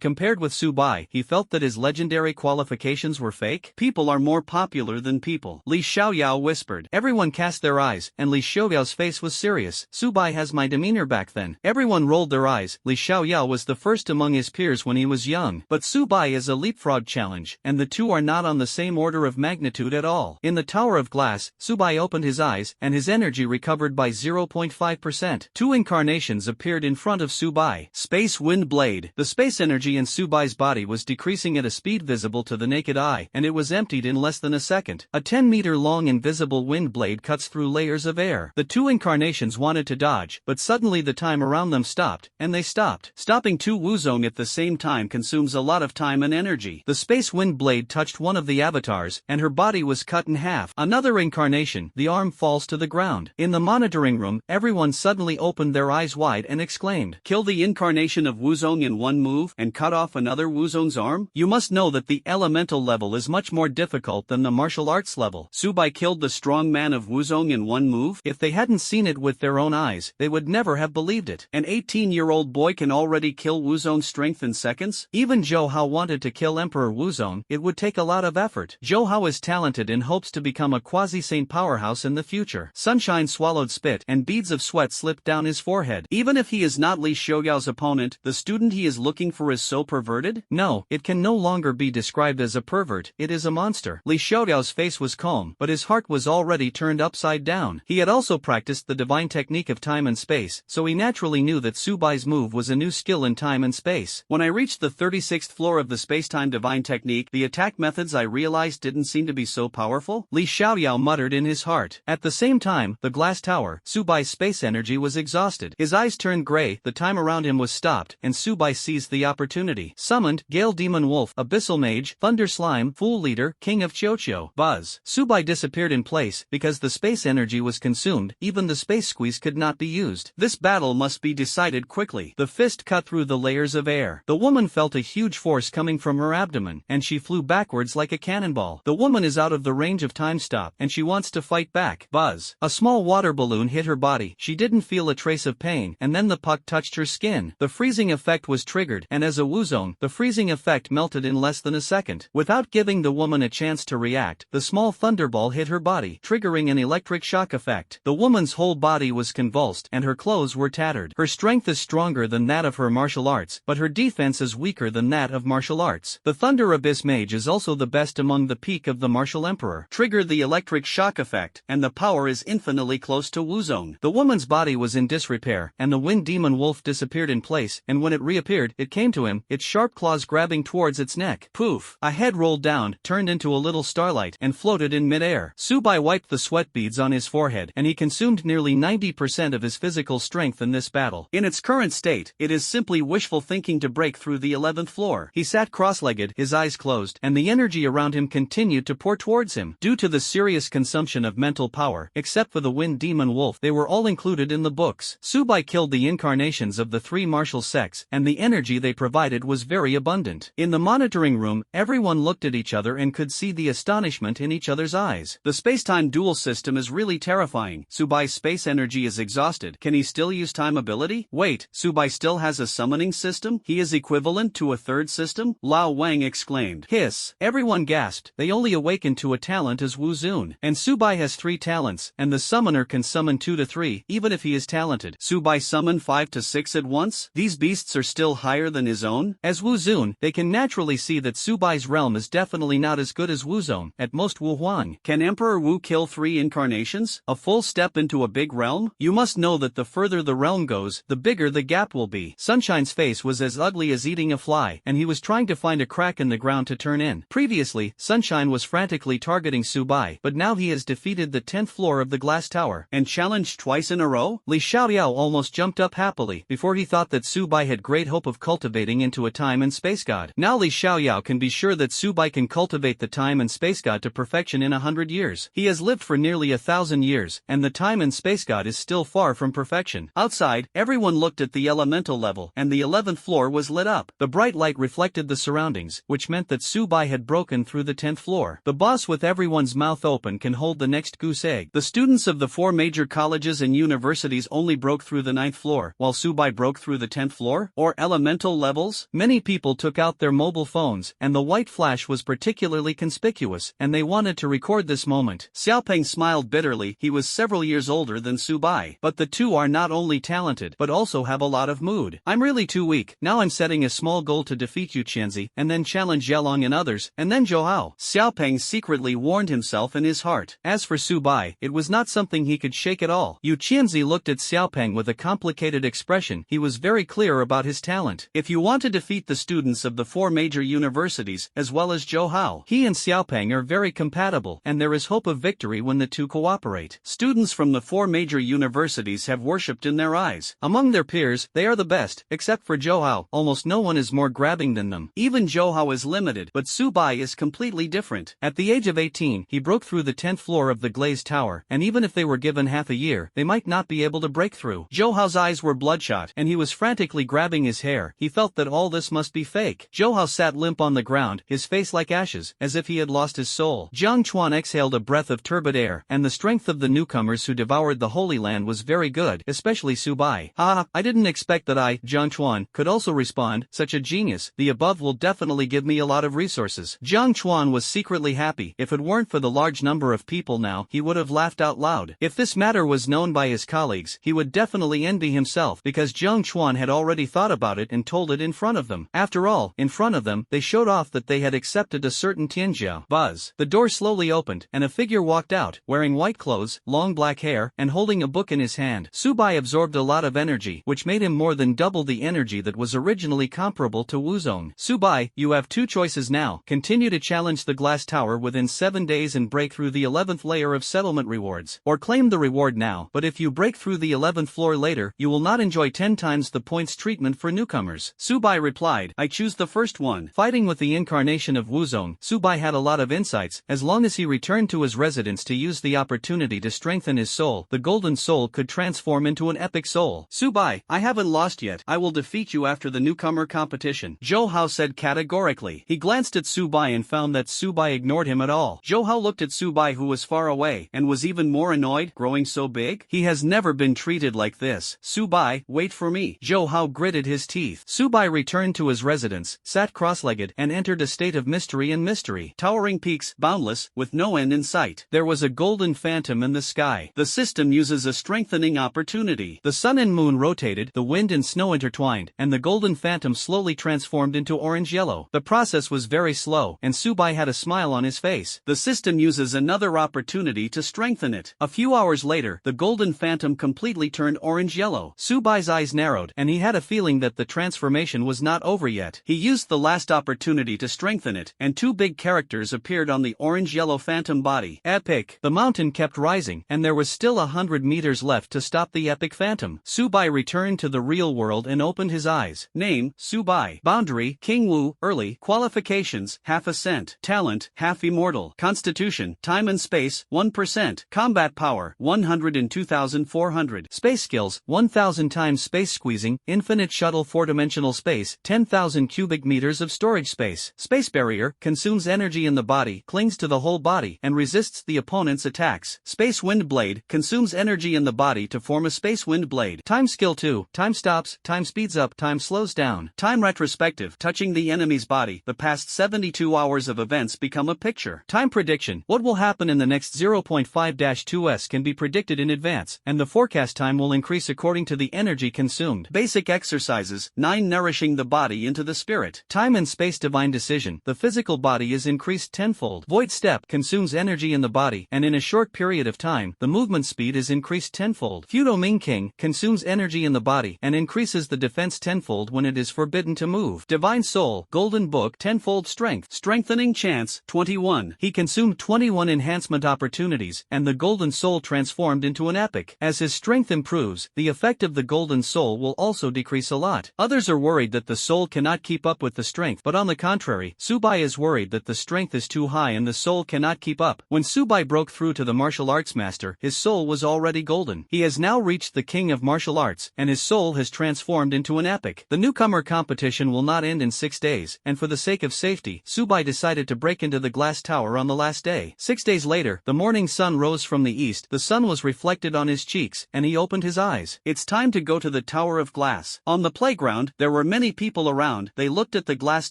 compared with Subai, he felt that his legendary qualifications were fake. People are more popular than people, Li Xiaoyao whispered. Everyone cast their eyes, and Li Xiaoyao's face was serious. Subai has my demeanor back then. Everyone rolled their eyes. Li Xiaoyao was the first among his peers when he was young, but Subai is a leapfrog challenge, and the two are not on the same order of magnitude at all. In the Tower of Glass, Subai opened his eyes, and his energy recovered by 0.5%. 2 incarnations appeared in front of Subai. Space Wind Blade. The space energy in Subai's body was decreasing at a speed visible to the naked eye, and it was emptied in less than a second. A 10-meter-long invisible wind blade cuts through layers of air. The 2 incarnations wanted to dodge, but suddenly the time around them stopped, and they stopped. Stopping 2 Wuzong at the same time consumes a lot of time and energy. The space wind blade touched one of the avatars, and her body was cut in half. Another incarnation, the arm falls to the ground. In the monitoring room, everyone suddenly opened their eyes wide and exclaimed, "Kill the incarnation of Wuzong in one move, and cut off another Wuzong's arm?" You must know that the elemental level is much more difficult than the martial arts level. Subai killed the strong man of Wuzong in one move? If they hadn't seen it with their own eyes, they would never have believed it. An 18-year-old boy can already kill Wuzong's strength in seconds? Even Zhou Hao wanted to kill Emperor Wuzong. It would take a lot of effort. Zhou Hao is talented and hopes to become a quasi-saint powerhouse in the future. Sunshine swallowed spit, and beads of sweat slipped down his forehead. Even if he is not Li Xiaoyao's opponent, the student he is looking for is so perverted? No, it can no longer be described as a pervert, it is a monster. Li Xiaoyao's face was calm, but his heart was already turned upside down. He had also practiced the divine technique of time and space, so he naturally knew that Subai's move was a new skill in time and space. When I reached the 36th floor of the space-time divine technique, the attack methods I realized didn't seem to be so powerful, Li Xiaoyao muttered in his heart. At the same time, the glass tower, Subai's space energy was exhausted. His eyes turned gray, the time around him was stopped, and Subai seized the opportunity. Summoned, Gale Demon Wolf, Abyssal Mage, Thunder Slime, Fool Leader, King of Chocho. Buzz. Subai disappeared in place, because the space energy was consumed, even the space squeeze could not be used. This battle must be decided quickly. The fist cut through the layers of air. The woman felt a huge force coming from her abdomen, and she flew backwards like a cannonball. The woman is out of the range of time stop, and she wants to fight back. Buzz. A small water balloon hit her body. She didn't feel a trace of pain, and then the puck touched her skin. The freezing effect was triggered, and as a Wuzong, the freezing effect melted in less than a second. Without giving the woman a chance to react, the small thunderball hit her body, triggering an electric shock effect. The woman's whole body was convulsed, and her clothes were tattered. Her strength is stronger than that of her martial arts, but her defense is weaker than that of martial arts. The Thunder Abyss Mage is also the best among the peak of the martial emperor. Trigger the electric shock effect, and the power is infinitely close to Wuzong. The woman's body was in disrepair, and the Wind Demon Wolf disappeared in place, and and when it reappeared, it came to him, its sharp claws grabbing towards its neck. Poof! A head rolled down, turned into a little starlight, and floated in midair. Subai wiped the sweat beads on his forehead, and he consumed nearly 90% of his physical strength in this battle. In its current state, it is simply wishful thinking to break through the 11th floor. He sat cross-legged, his eyes closed, and the energy around him continued to pour towards him. Due to the serious consumption of mental power, except for the wind demon wolf, they were all included in the books. Subai killed the incarnations of the three martial sects, and the energy they provided was very abundant. In the monitoring room, everyone looked at each other and could see the astonishment in each other's eyes. The space-time dual system is really terrifying. Subai's space energy is exhausted. Can he still use time ability? Wait, Subai still has a summoning system? He is equivalent to a third system? Lao Wang exclaimed. Hiss. Everyone gasped. They only awakened to a talent as Wu Zun. And Subai has 3 talents, and the summoner can summon 2 to 3, even if he is talented. Subai summoned 5 to 6 at once? These beasts are still higher than his own? As Wu Zun, they can naturally see that Subai's realm is definitely not as good as Wu Zun, at most Wu Huang. Can Emperor Wu kill 3 incarnations? A full step into a big realm? You must know that the further the realm goes, the bigger the gap will be. Sunshine's face was as ugly as eating a fly, and he was trying to find a crack in the ground to turn in. Previously, Sunshine was frantically targeting Subai, but now he has defeated the 10th floor of the glass tower, and challenged twice in a row? Li Xiaoyao almost jumped up happily, before he thought that Subai had great hope of cultivating into a time and space god. Now Li Xiaoyao can be sure that Subai can cultivate the time and space god to perfection in 100 years. He has lived for nearly 1,000 years, and the time and space god is still far from perfection. Outside, everyone looked at the elemental level, and the 11th floor was lit up. The bright light reflected the surroundings, which meant that Subai had broken through the 10th floor. The boss with everyone's mouth open can hold the next goose egg. The students of the 4 major colleges and universities only broke through the 9th floor, while Subai broke through the 10th floor, or elemental levels. Many people took out their mobile phones, and the white flash was particularly conspicuous, and they wanted to record this moment. Xiaopeng smiled bitterly. He was several years older than Subai. But the two are not only talented, but also have a lot of mood. I'm really too weak. Now I'm setting a small goal to defeat Yu Qianzi, and then challenge Yelong and others, and then Zhou Hao. Xiaopeng secretly warned himself in his heart. As for Subai, it was not something he could shake at all. Yu Qianzi looked at Xiaopeng with a complicated expression. He was very clear about his talent. If you want to defeat the students of the 4 major universities, as well as Zhou Hao, he and Xiaopeng are very compatible, and there is hope of victory when the two cooperate. Students from the 4 major universities have worshipped in their eyes. Among their peers, they are the best, except for Zhou Hao. Almost no one is more grabbing than them. Even Zhou Hao is limited, but Subai is completely different. At the age of 18, he broke through the 10th floor of the glazed tower, and even if they were given half a year, they might not be able to break through. Zhou Hao's eyes were bloodshot, and he was frantically grabbing his hair. He felt that all this must be fake. Zhou Hao sat limp on the ground, his face like ashes, as if he had lost his soul. Jiang Chuan exhaled a breath of turbid air, and the strength of the newcomers who devoured the Holy Land was very good, especially Subai. I didn't expect that I, Jiang Chuan, could also respond. Such a genius. The above will definitely give me a lot of resources. Jiang Chuan was secretly happy. If it weren't for the large number of people now, he would have laughed out loud. If this matter was known by his colleagues, he would definitely envy himself, because Jiang Chuan had already thought about it and told it in front of them. After all, in front of them, they showed off that they had accepted a certain Tianjiao. Buzz. The door slowly opened, and a figure walked out, wearing white clothes, long black hair, and holding a book in his hand. Subai absorbed a lot of energy, which made him more than double the energy that was originally comparable to Wuzong. Subai, you have 2 choices now. Continue to challenge the glass tower within 7 days and break through the 11th layer of settlement rewards, or claim the reward now, but if you break through the 11th floor later, you will not enjoy 10 times the points treatment for newcomers. Subai replied, I choose the first one. Fighting with the incarnation of Wuzong, Subai had a lot of insights. As long as he returned to his residence to use the opportunity to strengthen his soul, the golden soul could transform into an epic soul. Subai, I haven't lost yet. I will defeat you after the newcomer competition, Zhou Hao said categorically. He glanced at Subai and found that Subai ignored him at all. Zhou Hao looked at Subai, who was far away, and was even more annoyed. Growing so big? He has never been treated like this. Subai, wait for me. Zhou Hao gritted his teeth. Subai returned to his residence, sat cross-legged, and entered a state of mystery and mystery. Towering peaks, boundless, with no end in sight. There was a golden phantom in the sky. The system uses a strengthening opportunity. The sun and moon rotated, the wind and snow intertwined, and the golden phantom slowly transformed into orange-yellow. The process was very slow, and Subai had a smile on his face. The system uses another opportunity to strengthen it. A few hours later, the golden phantom completely turned orange-yellow. Subai's eyes narrowed, and he had a feeling that the transformation was not over yet. He used the last opportunity to strengthen it, and two big characters appeared on the orange-yellow phantom body. Epic. The mountain kept rising, and there was still 100 meters left to stop the epic phantom. Subai returned to the real world and opened his eyes. Name, Subai. Boundary, King Wu. Early. Qualifications, half ascent. Talent, half immortal. Constitution, time and space, 1%. Combat power, 102,400. Space skills, 1,000 times space squeezing, infinite shuttle 4-dimensional space, 10,000 cubic meters of storage space. Space barrier, consumes energy in the body, clings to the whole body, and resists the opponent's attacks. Space wind blade, consumes energy in the body to form a space wind blade. Time skill 2, time stops, time speeds up, time slows down. Time retrospective, touching the enemy's body, the past 72 hours of events become a picture. Time prediction, what will happen in the next 0.5-2s can be predicted in advance, and the forecast time will increase according to the energy consumed. Basic exercises, 9 nourishing the body into the spirit. Time and space divine decision, the physical body is increased tenfold. Void step, consumes energy in the body, and in a short period of time, the movement speed is increased tenfold. Fudo Ming King, consumes energy in the body, and increases the defense tenfold when it is forbidden to move. Divine Soul, Golden Book, tenfold strength. Strengthening chance, 21. He consumed 21 enhancement opportunities, and the Golden Soul transformed into an epic. As his strength improves, the effect of the Golden Soul will also decrease a lot. Others are worried that the soul cannot keep up with the strength, but on the contrary, Subai is worried that the strength is too high and the soul cannot keep up. When Subai broke through to the martial arts master, his soul was already golden. He has now reached the king of martial arts, and his soul has transformed into an epic. The newcomer competition will not end in 6 days, and for the sake of safety, Subai decided to break into the glass tower on the last day. 6 days later, the morning sun rose from the east, the sun was reflected on his cheeks, and he opened his eyes. It's time to go to the tower of glass. On the playground, there were many people around. They looked at the glass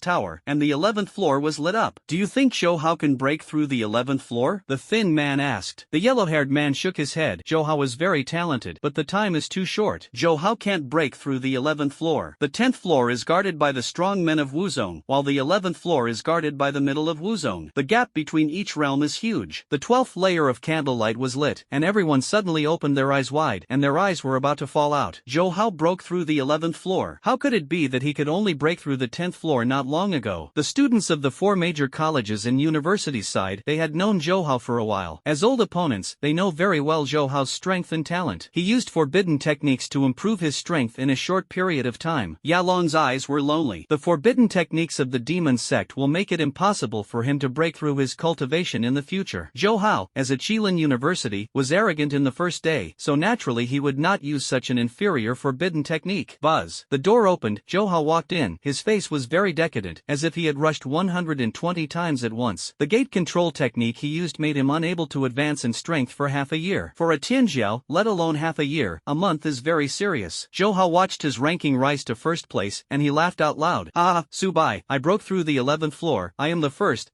tower, and the 11th floor was lit up. Do you think Zhou Hao can break through the 11th floor? The thin man asked. The yellow-haired man shook his head. Zhou Hao is very talented, but the time is too short. Zhou Hao can't break through the 11th floor. The 10th floor is guarded by the strong men of Wuzone, while the 11th floor is guarded by the middle of Wuzone. The gap between each realm is huge. The 12th layer of candlelight was lit, and everyone suddenly opened their eyes wide, and their eyes were about to fall out. Zhou Hao broke through the 11th floor. How could it be that he could only break through the 10th floor not long ago? The students of the 4 major colleges and universities sighed. They had known Zhou Hao for a while. As old opponents, they know very well Zhou Hao's strength and talent. He used forbidden techniques to improve his strength in a short period of time. Yalong's eyes were lonely. The forbidden techniques of the demon sect will make it impossible for him to break through his cultivation in the future. Zhou Hao, as a Qilin University, was arrogant in the first day, so naturally he would not use such an inferior forbidden technique. Buzz. The door opened. Zhou Hao walked in. His face was very decadent, as if he had rushed 120 times at once. The gate control technique he used made him unable to advance in strength for half a year. For a Tianjiao, let alone half a year, a month is very serious. Zhou Hao watched his ranking rise to first place, and he laughed out loud. Ah, Subai, I broke through the 11th floor. I am the first,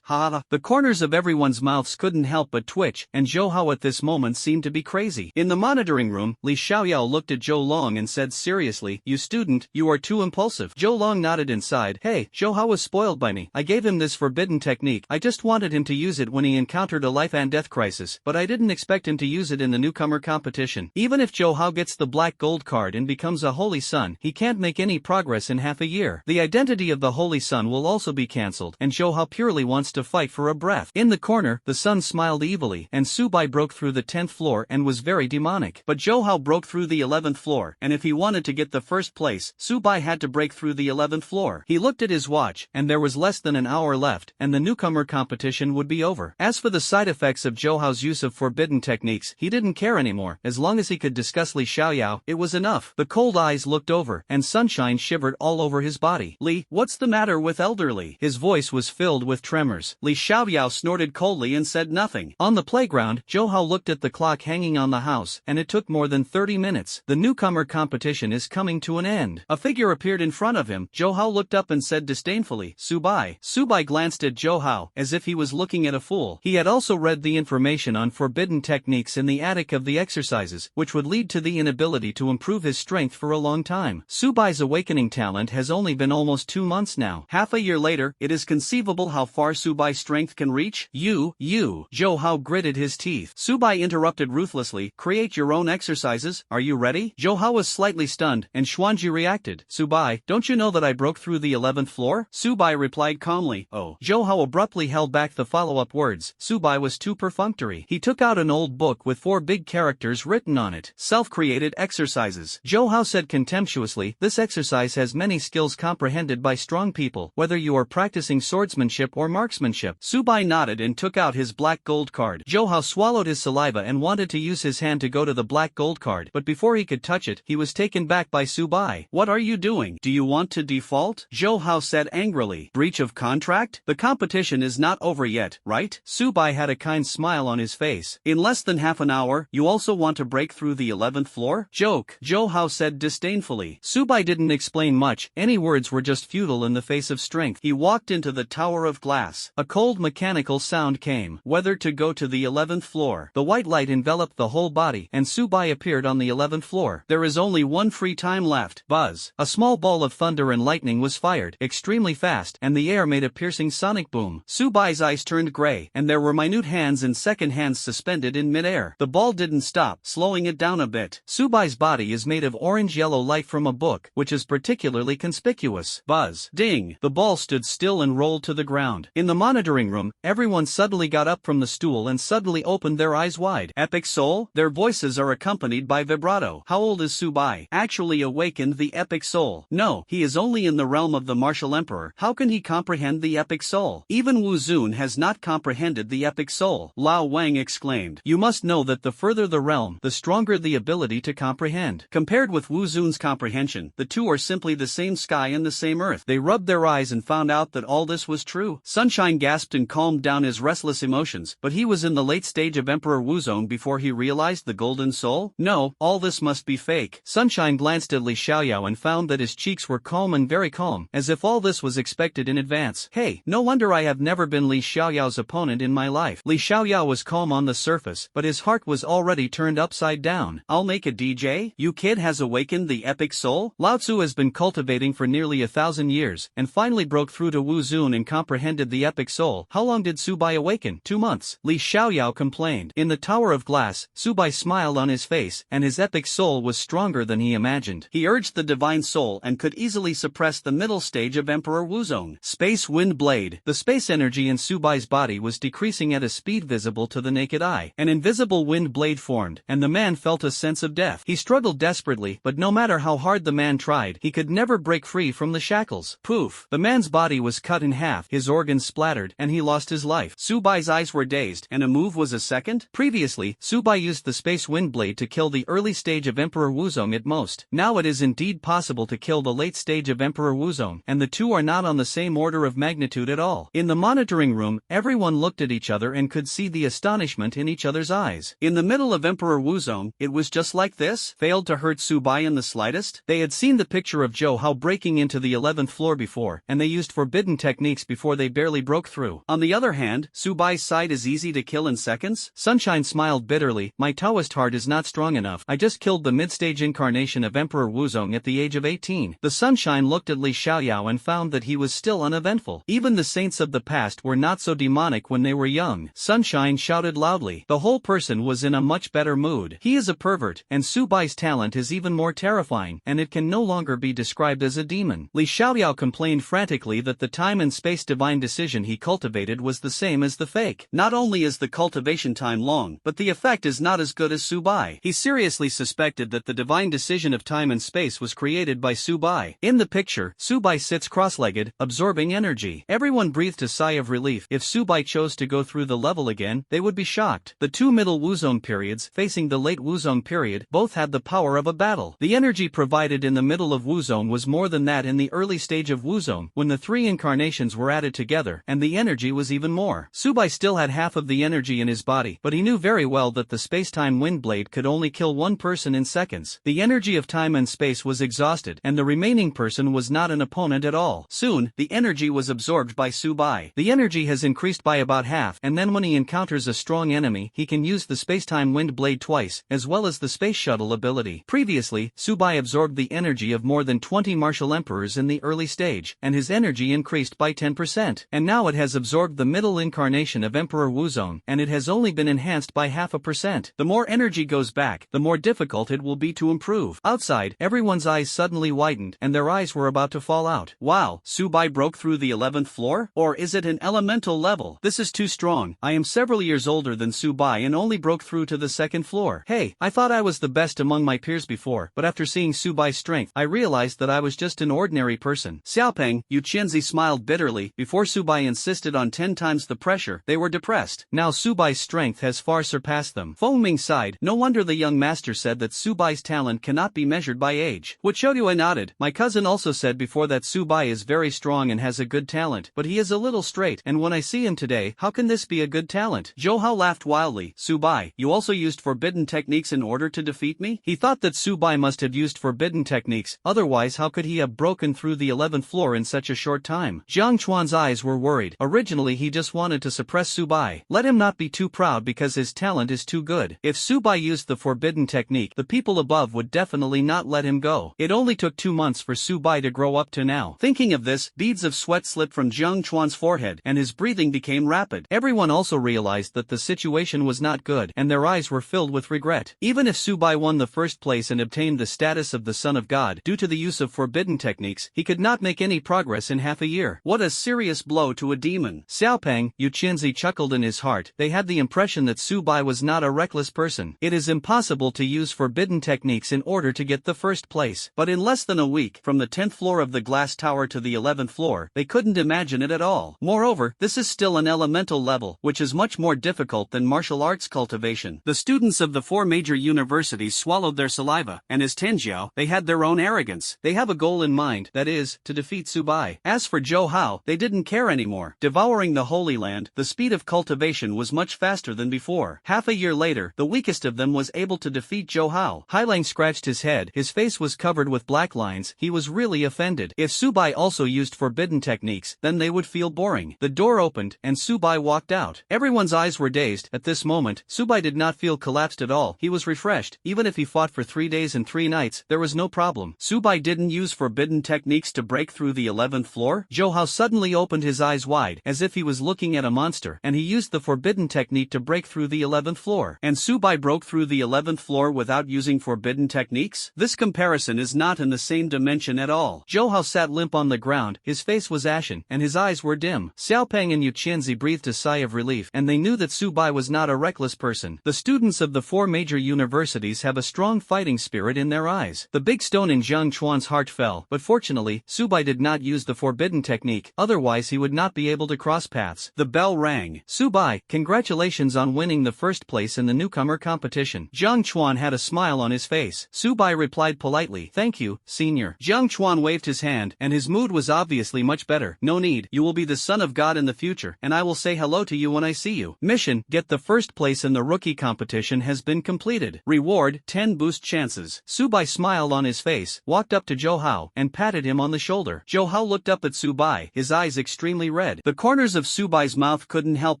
ha. The corners of everyone's mouths couldn't help but twitch, and Zhou Hao at this moment seemed to be crazy. In the monitoring room, Li Xiaoyao looked at Zhou Long and said seriously, you student, you are too impulsive. Zhou Long nodded inside. Hey, Zhou Hao was spoiled by me. I gave him this forbidden technique. I just wanted him to use it when he encountered a life and death crisis, but I didn't expect him to use it in the newcomer competition. Even if Zhou Hao gets the black gold card and becomes a holy son, he can't make any progress in half a year. The identity of the holy son will also be cancelled, and Zhou Hao purely wants to fight for a breath. In the corner, the sun smiled evilly, and Subai broke through the 10th floor and was very demonic. But Zhou Hao broke through the 11th floor, and if he wanted to get the first place, Subai had to break through the 11th floor. He looked at his watch, and there was less than an hour left, and the newcomer competition would be over. As for the side effects of Zhou Hao's use of forbidden techniques, he didn't care anymore. As long as he could discuss Li Xiaoyao, it was enough. The cold eyes looked over, and sunshine shivered all over his body. Li, what's the matter with elderly? His voice was filled with tremors. Li Xiaoyao snorted coldly and said nothing. On the playground, Zhou Hao looked at the clock hanging on the house, and it took more than 30 minutes. The newcomer competition is coming to an end. A figure appeared in front of him. Zhou Hao looked up and said disdainfully, Subai. Subai glanced at Zhou Hao, as if he was looking at a fool. He had also read the information on forbidden techniques in the attic of the exercises, which would lead to the inability to improve his strength for a long time. Subai's awakening talent has only been almost 2 months now. Half a year later, it is conceivable how far Subai's strength can reach. You. Zhou Hao gritted his teeth. Subai interrupted ruthlessly, create your own exercises, are you ready? Zhou Hao was slightly stunned stunned, and Xuanji reacted. Subai, don't you know that I broke through the 11th floor? Subai replied calmly. Oh. Zhou Hao abruptly held back the follow-up words. Subai was too perfunctory. He took out an old book with 4 big characters written on it. Self-created exercises. Zhou Hao said contemptuously, this exercise has many skills comprehended by strong people, whether you are practicing swordsmanship or marksmanship. Subai nodded and took out his black gold card. Zhou Hao swallowed his saliva and wanted to use his hand to go to the black gold card, but before he could touch it, he was taken back by Subai. What are you doing? Do you want to default? Zhou Hao said angrily. Breach of contract? The competition is not over yet, right? Subai had a kind smile on his face. In less than half an hour, you also want to break through the 11th floor? Joke, Zhou Hao said disdainfully. Subai didn't explain much, any words were just futile in the face of strength. He walked into the tower of glass. A cold mechanical sound came. Whether to go to the 11th floor. The white light enveloped the whole body, and Subai appeared on the 11th floor. There is only one free time left. Buzz. A small ball of thunder and lightning was fired, extremely fast, and the air made a piercing sonic boom. Subai's eyes turned gray, and there were minute hands and second hands suspended in midair. The ball didn't stop, slowing it down a bit. Subai's body is made of orange-yellow light from a book, which is particularly conspicuous. Buzz. Ding. The ball stood still and rolled to the ground. In the monitoring room, everyone suddenly got up from the stool and suddenly opened their eyes wide. Epic soul? Their voices are accompanied by vibrato. How old is Subai? Actually awakened the epic soul. No, he is only in the realm of the martial emperor. How can he comprehend the epic soul? Even Wu Zun has not comprehended the epic soul. Lao Wang exclaimed. You must know that the further the realm, the stronger the ability to comprehend. Compared with Wu Zun's comprehension, the two are simply the same sky and the same earth. They rubbed their eyes and found out that all this was true. Sunshine gasped and calmed down his restless emotions, but he was in the late stage of Emperor Wuzong before he realized the golden soul? No, all this must be fake. Sunshine glanced at Li Xiaoyao and found that his cheeks were calm and very calm, as if all this was expected in advance. Hey, no wonder I have never been Li Xiaoyao's opponent in my life. Li Xiaoyao was calm on the surface, but his heart was already turned upside down. I'll make a DJ? You kid has awakened the epic soul? Lao Tzu has been cultivating for nearly 1,000 years, and finally broke through to Wu Zun and comprehended the epic soul. How long did Subai awaken? 2 months. Li Xiaoyao complained. In the Tower of Glass, Subai smiled on his face, and his epic soul was stronger than he imagined. He urged the divine soul and could easily suppress the middle stage of Emperor Wuzong. Space Wind Blade. The space energy in Subai's body was decreasing at a speed visible to the naked eye. An invisible wind blade formed, and the man felt a sense of death. He struggled desperately, but no matter how hard the man tried, he could never break free from the shackles. Poof! The man's body was cut in half, his organs splattered, and he lost his life. Subai's eyes were dazed, and a move was a second? Previously, Subai used the space wind blade to kill the early stage of Emperor Wuzong at most. Now it is indeed possible to kill the late stage of Emperor Wuzong, and the two are not on the same order of magnitude at all. In the monitoring room, everyone looked at each other and could see the astonishment in each other's eyes. In the middle of Emperor Wuzong, it was just like this? Failed to hurt Subai in the slightest? They had seen the picture of Zhou Hao breaking into the 11th floor before, and they used forbidden techniques before they barely broke through. On the other hand, Subai's side is easy to kill in seconds? Sunshine smiled bitterly. My Taoist heart is not strong enough. I just killed the mid-stage incarnation of Emperor Wuzong at the age of 18. The Sunshine looked at Li Xiaoyao and found that he was still uneventful. Even the saints of the past were not so demonic when they were young. Sunshine shouted loudly. The whole person was in a much better mood. He is a pervert, and Subai's talent is even more terrifying, and it can no longer be described as a demon. Li Xiaoyao complained frantically that the time and space divine decision he cultivated was the same as the fake. Not only is the cultivation time long, but the effect is not as good as Subai. He seriously suspected that the divine decision of time and space was created by Subai. In the picture, Subai sits cross-legged, absorbing energy. Everyone breathed a sigh of relief. If Subai chose to go through the level again, they would be shocked. The two middle Wuzong periods, facing the late Wuzong period, both had the power of a battle. The energy provided in the middle of Wuzong was more than that in the early stage of Wuzong, when the three incarnations were added together, and the energy was even more. Subai still had half of the energy in his body, but he knew very well that the space-time wind blade could only kill one person in seconds. The energy of time and space was exhausted, and the remaining person was not an opponent at all. Soon, the energy was absorbed by Subai. The energy has increased by about half, and then when he encounters a strong enemy, he can use the space-time wind blade twice, as well as the space shuttle ability. Previously, Subai absorbed the energy of more than 20 martial emperors in the early stage, and his energy increased by 10%. And now it has absorbed the middle incarnation of Emperor Wuzong, and it has only been enhanced by 0.5%. The more energy goes back, the more difficult it will be to improve. Outside Outside, everyone's eyes suddenly widened and their eyes were about to fall out. Wow, Subai broke through the 11th floor? Or is it an elemental level? This is too strong. I am several years older than Subai and only broke through to the 2nd floor. Hey, I thought I was the best among my peers before, but after seeing Subai's strength, I realized that I was just an ordinary person. Xiaopeng, Yu Qianzi smiled bitterly. Before Subai insisted on 10 times the pressure, they were depressed. Now Subai's strength has far surpassed them. Feng Ming sighed. No wonder the young master said that Subai's talent cannot be measured by age. Wuchodyue nodded. My cousin also said before that Subai is very strong and has a good talent, but he is a little straight, and when I see him today, how can this be a good talent? Zhou Hao laughed wildly. Subai, you also used forbidden techniques in order to defeat me? He thought that Subai must have used forbidden techniques, otherwise how could he have broken through the 11th floor in such a short time? Jiang Chuan's eyes were worried. Originally he just wanted to suppress Subai. Let him not be too proud because his talent is too good. If Subai used the forbidden technique, the people above would definitely not let him go. It only took 2 months for Subai to grow up to now. Thinking of this, beads of sweat slipped from Jiang Chuan's forehead and his breathing became rapid. Everyone also realized that the situation was not good and their eyes were filled with regret. Even if Subai won the first place and obtained the status of the Son of God due to the use of forbidden techniques, he could not make any progress in half a year. What a serious blow to a demon. Xiaopeng, Yu Qianzi chuckled in his heart. They had the impression that Subai was not a reckless person. It is impossible to use forbidden techniques in order to get the first place. But in less than a week, from the 10th floor of the glass tower to the 11th floor, they couldn't imagine it at all. Moreover, this is still an elemental level, which is much more difficult than martial arts cultivation. The students of the 4 major universities swallowed their saliva, and as Tenjiao, they had their own arrogance. They have a goal in mind, that is, to defeat Subai. As for Zhou Hao, they didn't care anymore. Devouring the Holy Land, the speed of cultivation was much faster than before. Half a year later, the weakest of them was able to defeat Zhou Hao. Hailang scratched his head. His face was covered with black lines. He was really offended. If Subai also used forbidden techniques, then they would feel boring. The door opened, and Subai walked out. Everyone's eyes were dazed. At this moment, Subai did not feel collapsed at all. He was refreshed. Even if he fought for 3 days and 3 nights, there was no problem. Subai didn't use forbidden techniques to break through the 11th floor? Zhou Hao suddenly opened his eyes wide, as if he was looking at a monster, and he used the forbidden technique to break through the 11th floor. And Subai broke through the 11th floor without using forbidden techniques? This comparison is not in the same dimension at all. Zhou Hao sat limp on the ground, his face was ashen, and his eyes were dim. Xiaopeng and Yu Qianzi breathed a sigh of relief, and they knew that Subai was not a reckless person. The students of the 4 major universities have a strong fighting spirit in their eyes. The big stone in Jiang Chuan's heart fell, but fortunately, Subai did not use the forbidden technique, otherwise he would not be able to cross paths. The bell rang. Subai, congratulations on winning the first place in the newcomer competition. Jiang Chuan had a smile on his face. Subai replied politely, thank you, senior. Jiang Chuan waved his hand, and his mood was obviously much better. No need, you will be the son of God in the future, and I will say hello to you when I see you. Mission, get the first place in the rookie competition has been completed. Reward, 10 boost chances. Subai smiled on his face, walked up to Zhou Hao, and patted him on the shoulder. Zhou Hao looked up at Subai, his eyes extremely red. The corners of Subai's mouth couldn't help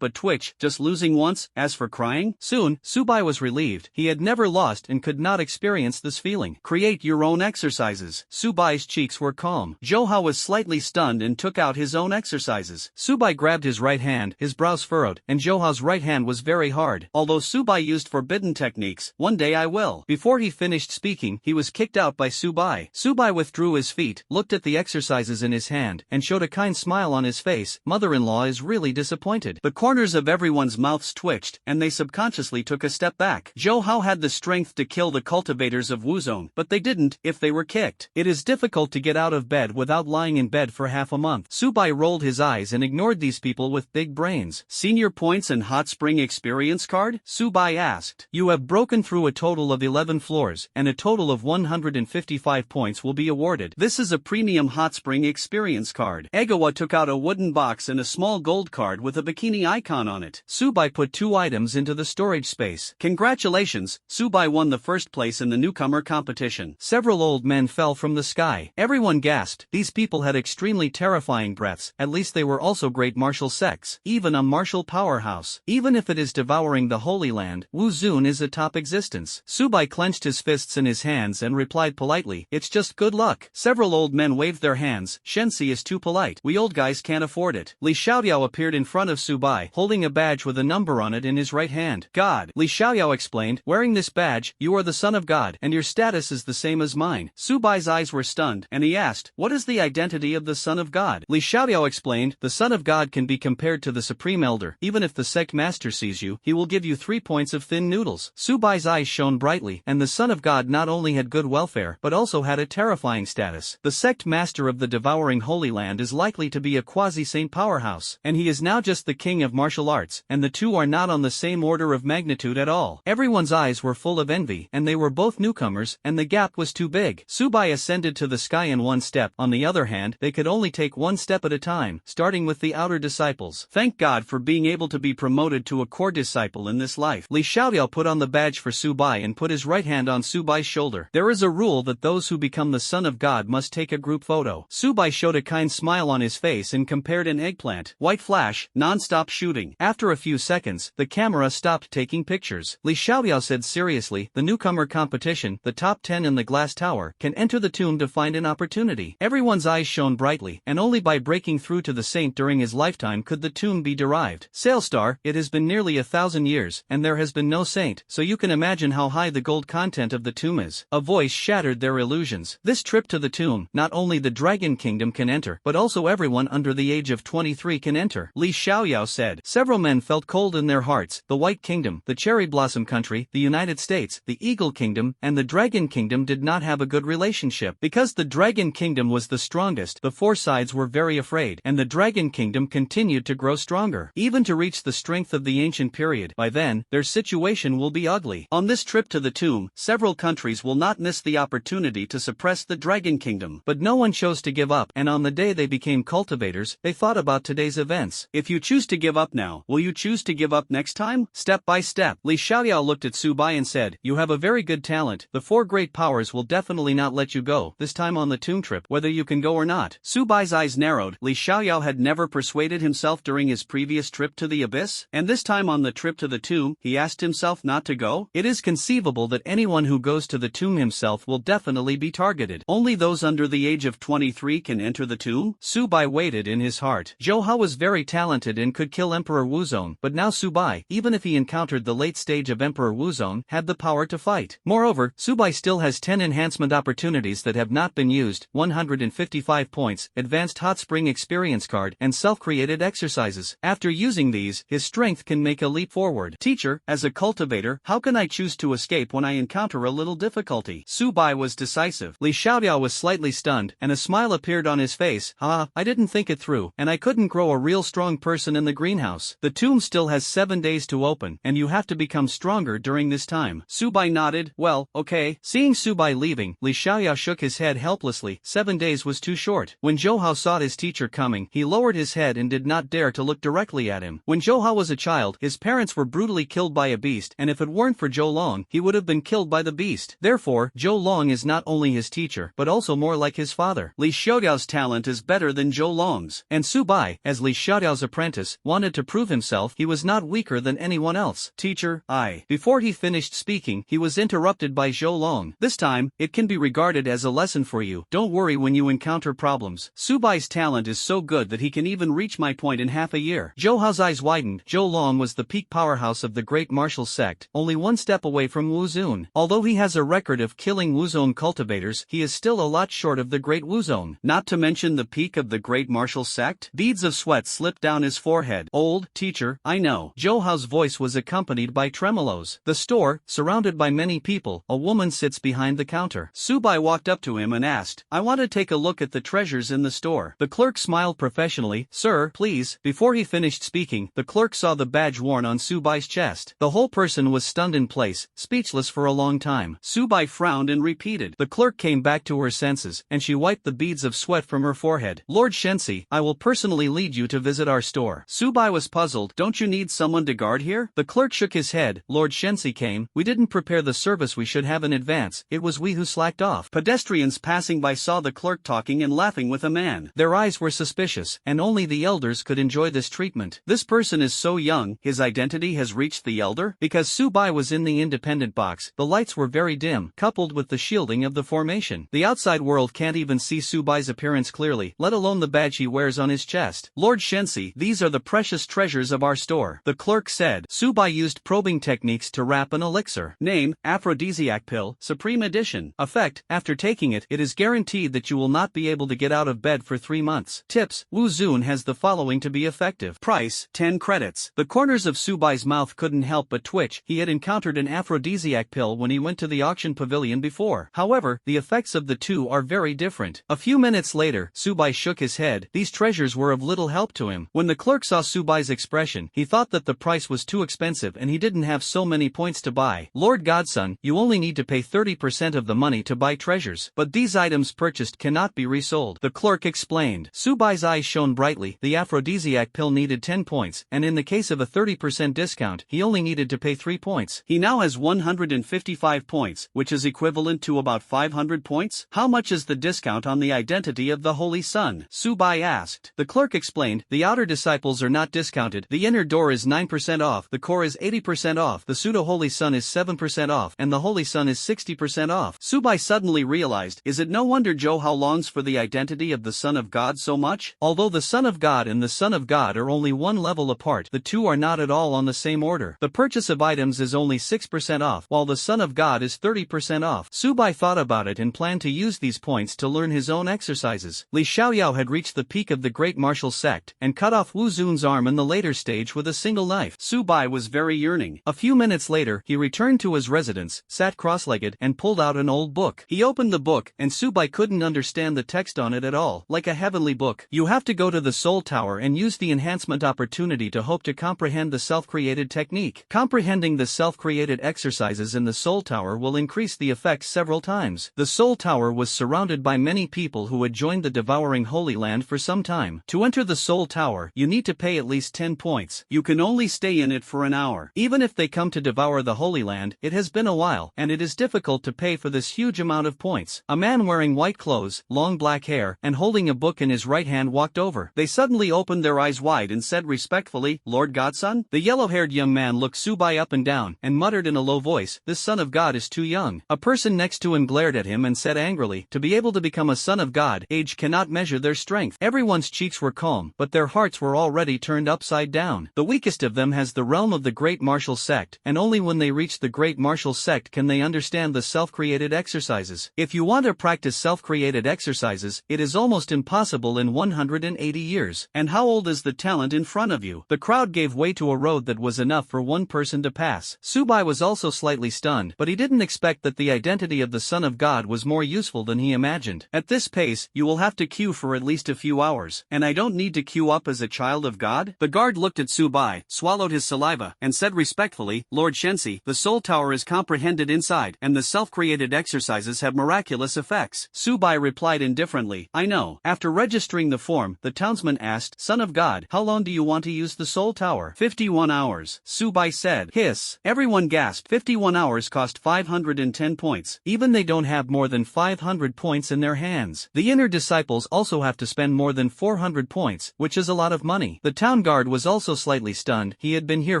but twitch. Just losing once, as for crying? Soon, Subai was relieved. He had never lost and could not experience this feeling. Create your own exercises. Subai's cheeks were calm. Zhou Hao was slightly stunned and took out his own exercises. Subai grabbed his right hand, his brows furrowed, and Zhou Hao's right hand was very hard. Although Subai used forbidden techniques, one day I will. Before he finished speaking, he was kicked out by Subai. Subai withdrew his feet, looked at the exercises in his hand, and showed a kind smile on his face. Mother-in-law is really disappointed. The corners of everyone's mouths twitched, and they subconsciously took a step back. Zhou Hao had the strength to kill the cultivators of Wuzone, but they didn't, if they were kicked. It is difficult to get out of bed without lying in bed for half a month. Subai rolled his eyes and ignored these people with big brains. Senior points and hot spring experience card? Subai asked. You have broken through a total of 11 floors, and a total of 155 points will be awarded. This is a premium hot spring experience card. Egawa took out a wooden box and a small gold card with a bikini icon on it. Subai put 2 items into the storage space. Congratulations, Subai won the first place in the newcomer competition. Several old men fell from the sky. Everyone gasped. These people had extremely terrifying breaths. At least they were also great martial sects. Even a martial powerhouse. Even if it is devouring the Holy Land, Wuzun is a top existence. Subai clenched his fists in his hands and replied politely, it's just good luck. Several old men waved their hands. Shensi is too polite. We old guys can't afford it. Li Xiaoyao appeared in front of Subai, holding a badge with a number on it in his right hand. God, Li Xiaoyao explained, wearing this badge, you are the son of God, and your status status is the same as mine. Subai's eyes were stunned, and he asked, what is the identity of the Son of God? Li Xiaoyao explained, the Son of God can be compared to the Supreme Elder. Even if the sect master sees you, he will give you 3 points of thin noodles. Subai's eyes shone brightly, and the Son of God not only had good welfare, but also had a terrifying status. The sect master of the devouring Holy Land is likely to be a quasi-saint powerhouse, and he is now just the king of martial arts, and the two are not on the same order of magnitude at all. Everyone's eyes were full of envy, and they were both newcomers, and the gap was too big. Subai ascended to the sky in one step. On the other hand, they could only take one step at a time, starting with the outer disciples. Thank God for being able to be promoted to a core disciple in this life. Li Xiaoyao put on the badge for Subai and put his right hand on Subai's shoulder. There is a rule that those who become the Son of God must take a group photo. Subai showed a kind smile on his face and compared an eggplant. White flash, non-stop shooting. After a few seconds, the camera stopped taking pictures. Li Xiaoyao said seriously, the newcomer competition, the top 10 in the glass tower, can enter the tomb to find an opportunity. Everyone's eyes shone brightly, and only by breaking through to the saint during his lifetime could the tomb be derived. Sailstar, it has been nearly 1,000 years, and there has been no saint, so you can imagine how high the gold content of the tomb is. A voice shattered their illusions. This trip to the tomb, not only the Dragon Kingdom can enter, but also everyone under the age of 23 can enter. Li Xiaoyao said. Several men felt cold in their hearts. The White Kingdom, the Cherry Blossom Country, the United States, the Eagle Kingdom, and the Dragon Kingdom did not have a good relationship. Because the Dragon Kingdom was the strongest, the four sides were very afraid, and the Dragon Kingdom continued to grow stronger, even to reach the strength of the ancient period. By then, their situation will be ugly. On this trip to the tomb, several countries will not miss the opportunity to suppress the Dragon Kingdom. But no one chose to give up, and on the day they became cultivators, they thought about today's events. If you choose to give up now, will you choose to give up next time? Step by step. Li Xiaoyao looked at Subai and said, you have a very good talent. The four great powers will definitely not let you go, this time on the tomb trip, whether you can go or not. Subai's eyes narrowed. Li Xiaoyao had never persuaded himself during his previous trip to the abyss, and this time on the trip to the tomb, he asked himself not to go. It is conceivable that anyone who goes to the tomb himself will definitely be targeted. Only those under the age of 23 can enter the tomb? Subai waited in his heart. Zhou Hao was very talented and could kill Emperor Wuzong, but now Subai, even if he encountered the late stage of Emperor Wuzong, had the power to fight. Moreover, Subai still has 10 enhancement opportunities that have not been used, 155 points, advanced hot spring experience card, and self-created exercises. After using these, his strength can make a leap forward. Teacher, as a cultivator, how can I choose to escape when I encounter a little difficulty? Subai was decisive. Li Xiaoyao was slightly stunned, and a smile appeared on his face. I didn't think it through, and I couldn't grow a real strong person in the greenhouse. The tomb still has 7 days to open, and you have to become stronger during this time. Subai nodded. Well, okay. Seeing Subai leaving, Li Xiaoyao shook his head helplessly. 7 days was too short. When Zhou Hao saw his teacher coming, he lowered his head and did not dare to look directly at him. When Zhou Hao was a child, his parents were brutally killed by a beast, and if it weren't for Zhou Long, he would have been killed by the beast. Therefore, Zhou Long is not only his teacher, but also more like his father. Li Xiaoyao's talent is better than Zhou Long's, and Subai, as Li Xiaoyao's apprentice, wanted to prove himself he was not weaker than anyone else. Teacher, Before he finished speaking, he was interrupted by Zhou Long. This time, it can be regarded as a lesson for you. Don't worry when you encounter problems. Subai's talent is so good that he can even reach my point in half a year. Zhou Hao's eyes widened. Zhou Long was the peak powerhouse of the great martial sect, only one step away from Wuzong. Although he has a record of killing Wuzong cultivators, he is still a lot short of the great Wuzong. Not to mention the peak of the great martial sect? Beads of sweat slipped down his forehead. Old, teacher, I know. Zhou Hao's voice was accompanied by tremolos. The store, surrounded by many people, a woman sits behind the counter. Subai walked up to him and asked, I want to take a look at the treasures in the store. The clerk smiled professionally. Sir, please. Before he finished speaking, the clerk saw the badge worn on Subai's chest. The whole person was stunned in place, speechless for a long time. Subai frowned and repeated. The clerk came back to her senses, and she wiped the beads of sweat from her forehead. Lord Shensi, I will personally lead you to visit our store. Subai was puzzled. Don't you need someone to guard here? The clerk shook his head. Lord Shensi came. We didn't prepare the service we should have in advance. It was we who slacked off. Pedestrians passing by saw the clerk talking and laughing with a man. Their eyes were suspicious, and only the elders could enjoy this treatment. This person is so young, his identity has reached the elder? Because Subai was in the independent box, the lights were very dim, coupled with the shielding of the formation. The outside world can't even see Subai's appearance clearly, let alone the badge he wears on his chest. Lord Shensi, these are the precious treasures of our store. The clerk said. Subai used probing techniques to wrap an elixir. Name, aphrodisiac pill, Supreme Edition. Effect: after taking it, it is guaranteed that you will not be able to get out of bed for 3 months. Tips: Wu Zun has the following to be effective. Price: 10 credits. The corners of Subai's mouth couldn't help but twitch. He had encountered an aphrodisiac pill when he went to the auction pavilion before. However, the effects of the two are very different. A few minutes later, Subai shook his head. These treasures were of little help to him. When the clerk saw Subai's expression, he thought that the price was too expensive and he didn't have so many points to buy. Lord Godson, you only need to pay 30% of the money to buy treasures, but these items purchased cannot be resold, the clerk explained. Subai's eyes shone brightly. The aphrodisiac pill needed 10 points, and in the case of a 30% discount, he only needed to pay 3 points. He now has 155 points, which is equivalent to about 500 points. How much is the discount on the identity of the Holy Sun? Subai asked. The clerk explained, the outer disciples are not discounted. The inner door is 9% off, the core is 80% off, the pseudo-Holy Sun is 7% off, and the Holy Sun is 60% off. Subai suddenly realized, is it no wonder Zhou Hao longs for the identity of the Son of God so much? Although the Son of God and the Son of God are only one level apart, the two are not at all on the same order. The purchase of items is only 6% off, while the Son of God is 30% off. Subai thought about it and planned to use these points to learn his own exercises. Li Xiaoyao had reached the peak of the great martial sect, and cut off Wu Zun's arm in the later stage with a single knife. Subai was very yearning. A few minutes later, he returned to his residence, sat cross-legged, and pulled out an old book. He opened the book, and Subai couldn't understand the text on it at all. Like a heavenly book. You have to go to the Soul Tower and use the enhancement opportunity to hope to comprehend the self-created technique. Comprehending the self-created exercises in the Soul Tower will increase the effects several times. The Soul Tower was surrounded by many people who had joined the devouring Holy Land for some time. To enter the Soul Tower, you need to pay at least 10 points. You can only stay in it for an hour. Even if they come to devour the Holy Land, it has been a while, and it is difficult to pay for this huge amount of points. A man wearing white clothes, long black hair, and holding a book in his right hand walked over. They suddenly opened their eyes wide and said respectfully, Lord Godson? The yellow-haired young man looked Subai up and down, and muttered in a low voice, this Son of God is too young. A person next to him glared at him and said angrily, to be able to become a Son of God, age cannot measure their strength. Everyone's cheeks were calm, but their hearts were already turned upside down. The weakest of them has the realm of the great martial sect, and only when they reach the great martial sect can they understand the self-created exercises. If you want to practice self-created exercises, it is almost impossible in 180 years. And how old is the talent in front of you? The crowd gave way to a road that was enough for one person to pass. Subai was also slightly stunned, but he didn't expect that the identity of the Son of God was more useful than he imagined. At this pace, you will have to queue for at least a few hours. And I don't need to queue up as a child of God? The guard looked at Subai, swallowed his saliva, and said respectfully, Lord Shensi, the Soul Tower is comprehended inside, and the self-created exercises have miraculous effects. Subai replied indifferently, I know. After registering the form, the townsman asked, Son of God, how long do you want to use the Soul Tower? 51 hours. Subai said. Hiss. Everyone gasped. 51 hours cost 510 points. Even they don't have more than 500 points in their hands. The inner disciples also have to spend more than 400 points, which is a lot of money. The town guard was also slightly stunned. He had been here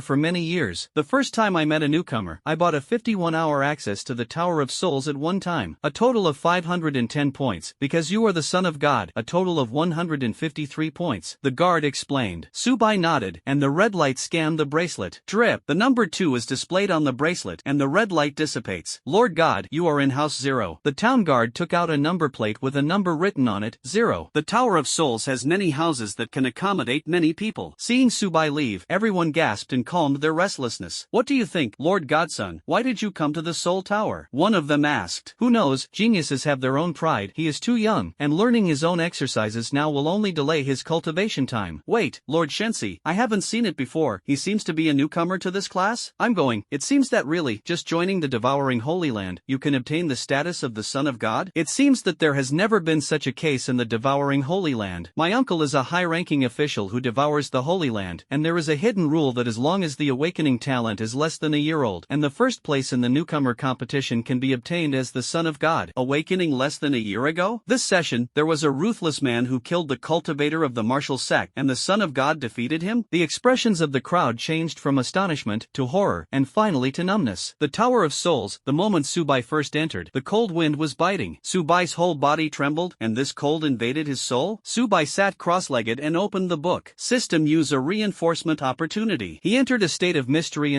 for many years. The first time I met a newcomer, I bought a 51-hour access to the Tower of Souls at one time. A total of 510 points, because you are the Son of God, a total of 153 points. The guard explained. Subai nodded, and the red light scanned the bracelet. Drip. The number 2 is displayed on the bracelet, and the red light dissipates. Lord God, you are in house 0. The town guard took out a number plate with a number written on it, 0. The Tower of Souls has many houses that can accommodate many people. Seeing Subai leave, everyone gasped and calmed their restlessness. What do you think, Lord Godson? Why did you come to the Soul Tower? One of them asked. Who knows, geniuses have their own pride. He is too young, and learning his own exercises now will only delay his cultivation time. Wait, Lord Shensi, I haven't seen it before. He seems to be a newcomer to this class? I'm going. It seems that really, just joining the devouring Holy Land, you can obtain the status of the Son of God? It seems that there has never been such a case in the devouring Holy Land. My uncle is a high-ranking official who devours the Holy Land, and there is a hidden rule that as long as the awakening talent is less than a year old, and the first place in the newcomer competition can be obtained as the Son of God. Awakening less than a year ago? This session, there was a ruthless man who killed the cultivator of the martial sect, and the Son of God defeated him? The expressions of the crowd changed from astonishment to horror, and finally to numbness. The Tower of Souls, the moment Subai first entered, the cold wind was biting. Subai's whole body trembled, and this cold invaded his soul? Subai sat cross-legged and opened the book. System use a reinforcement opportunity. He entered a state of mystery,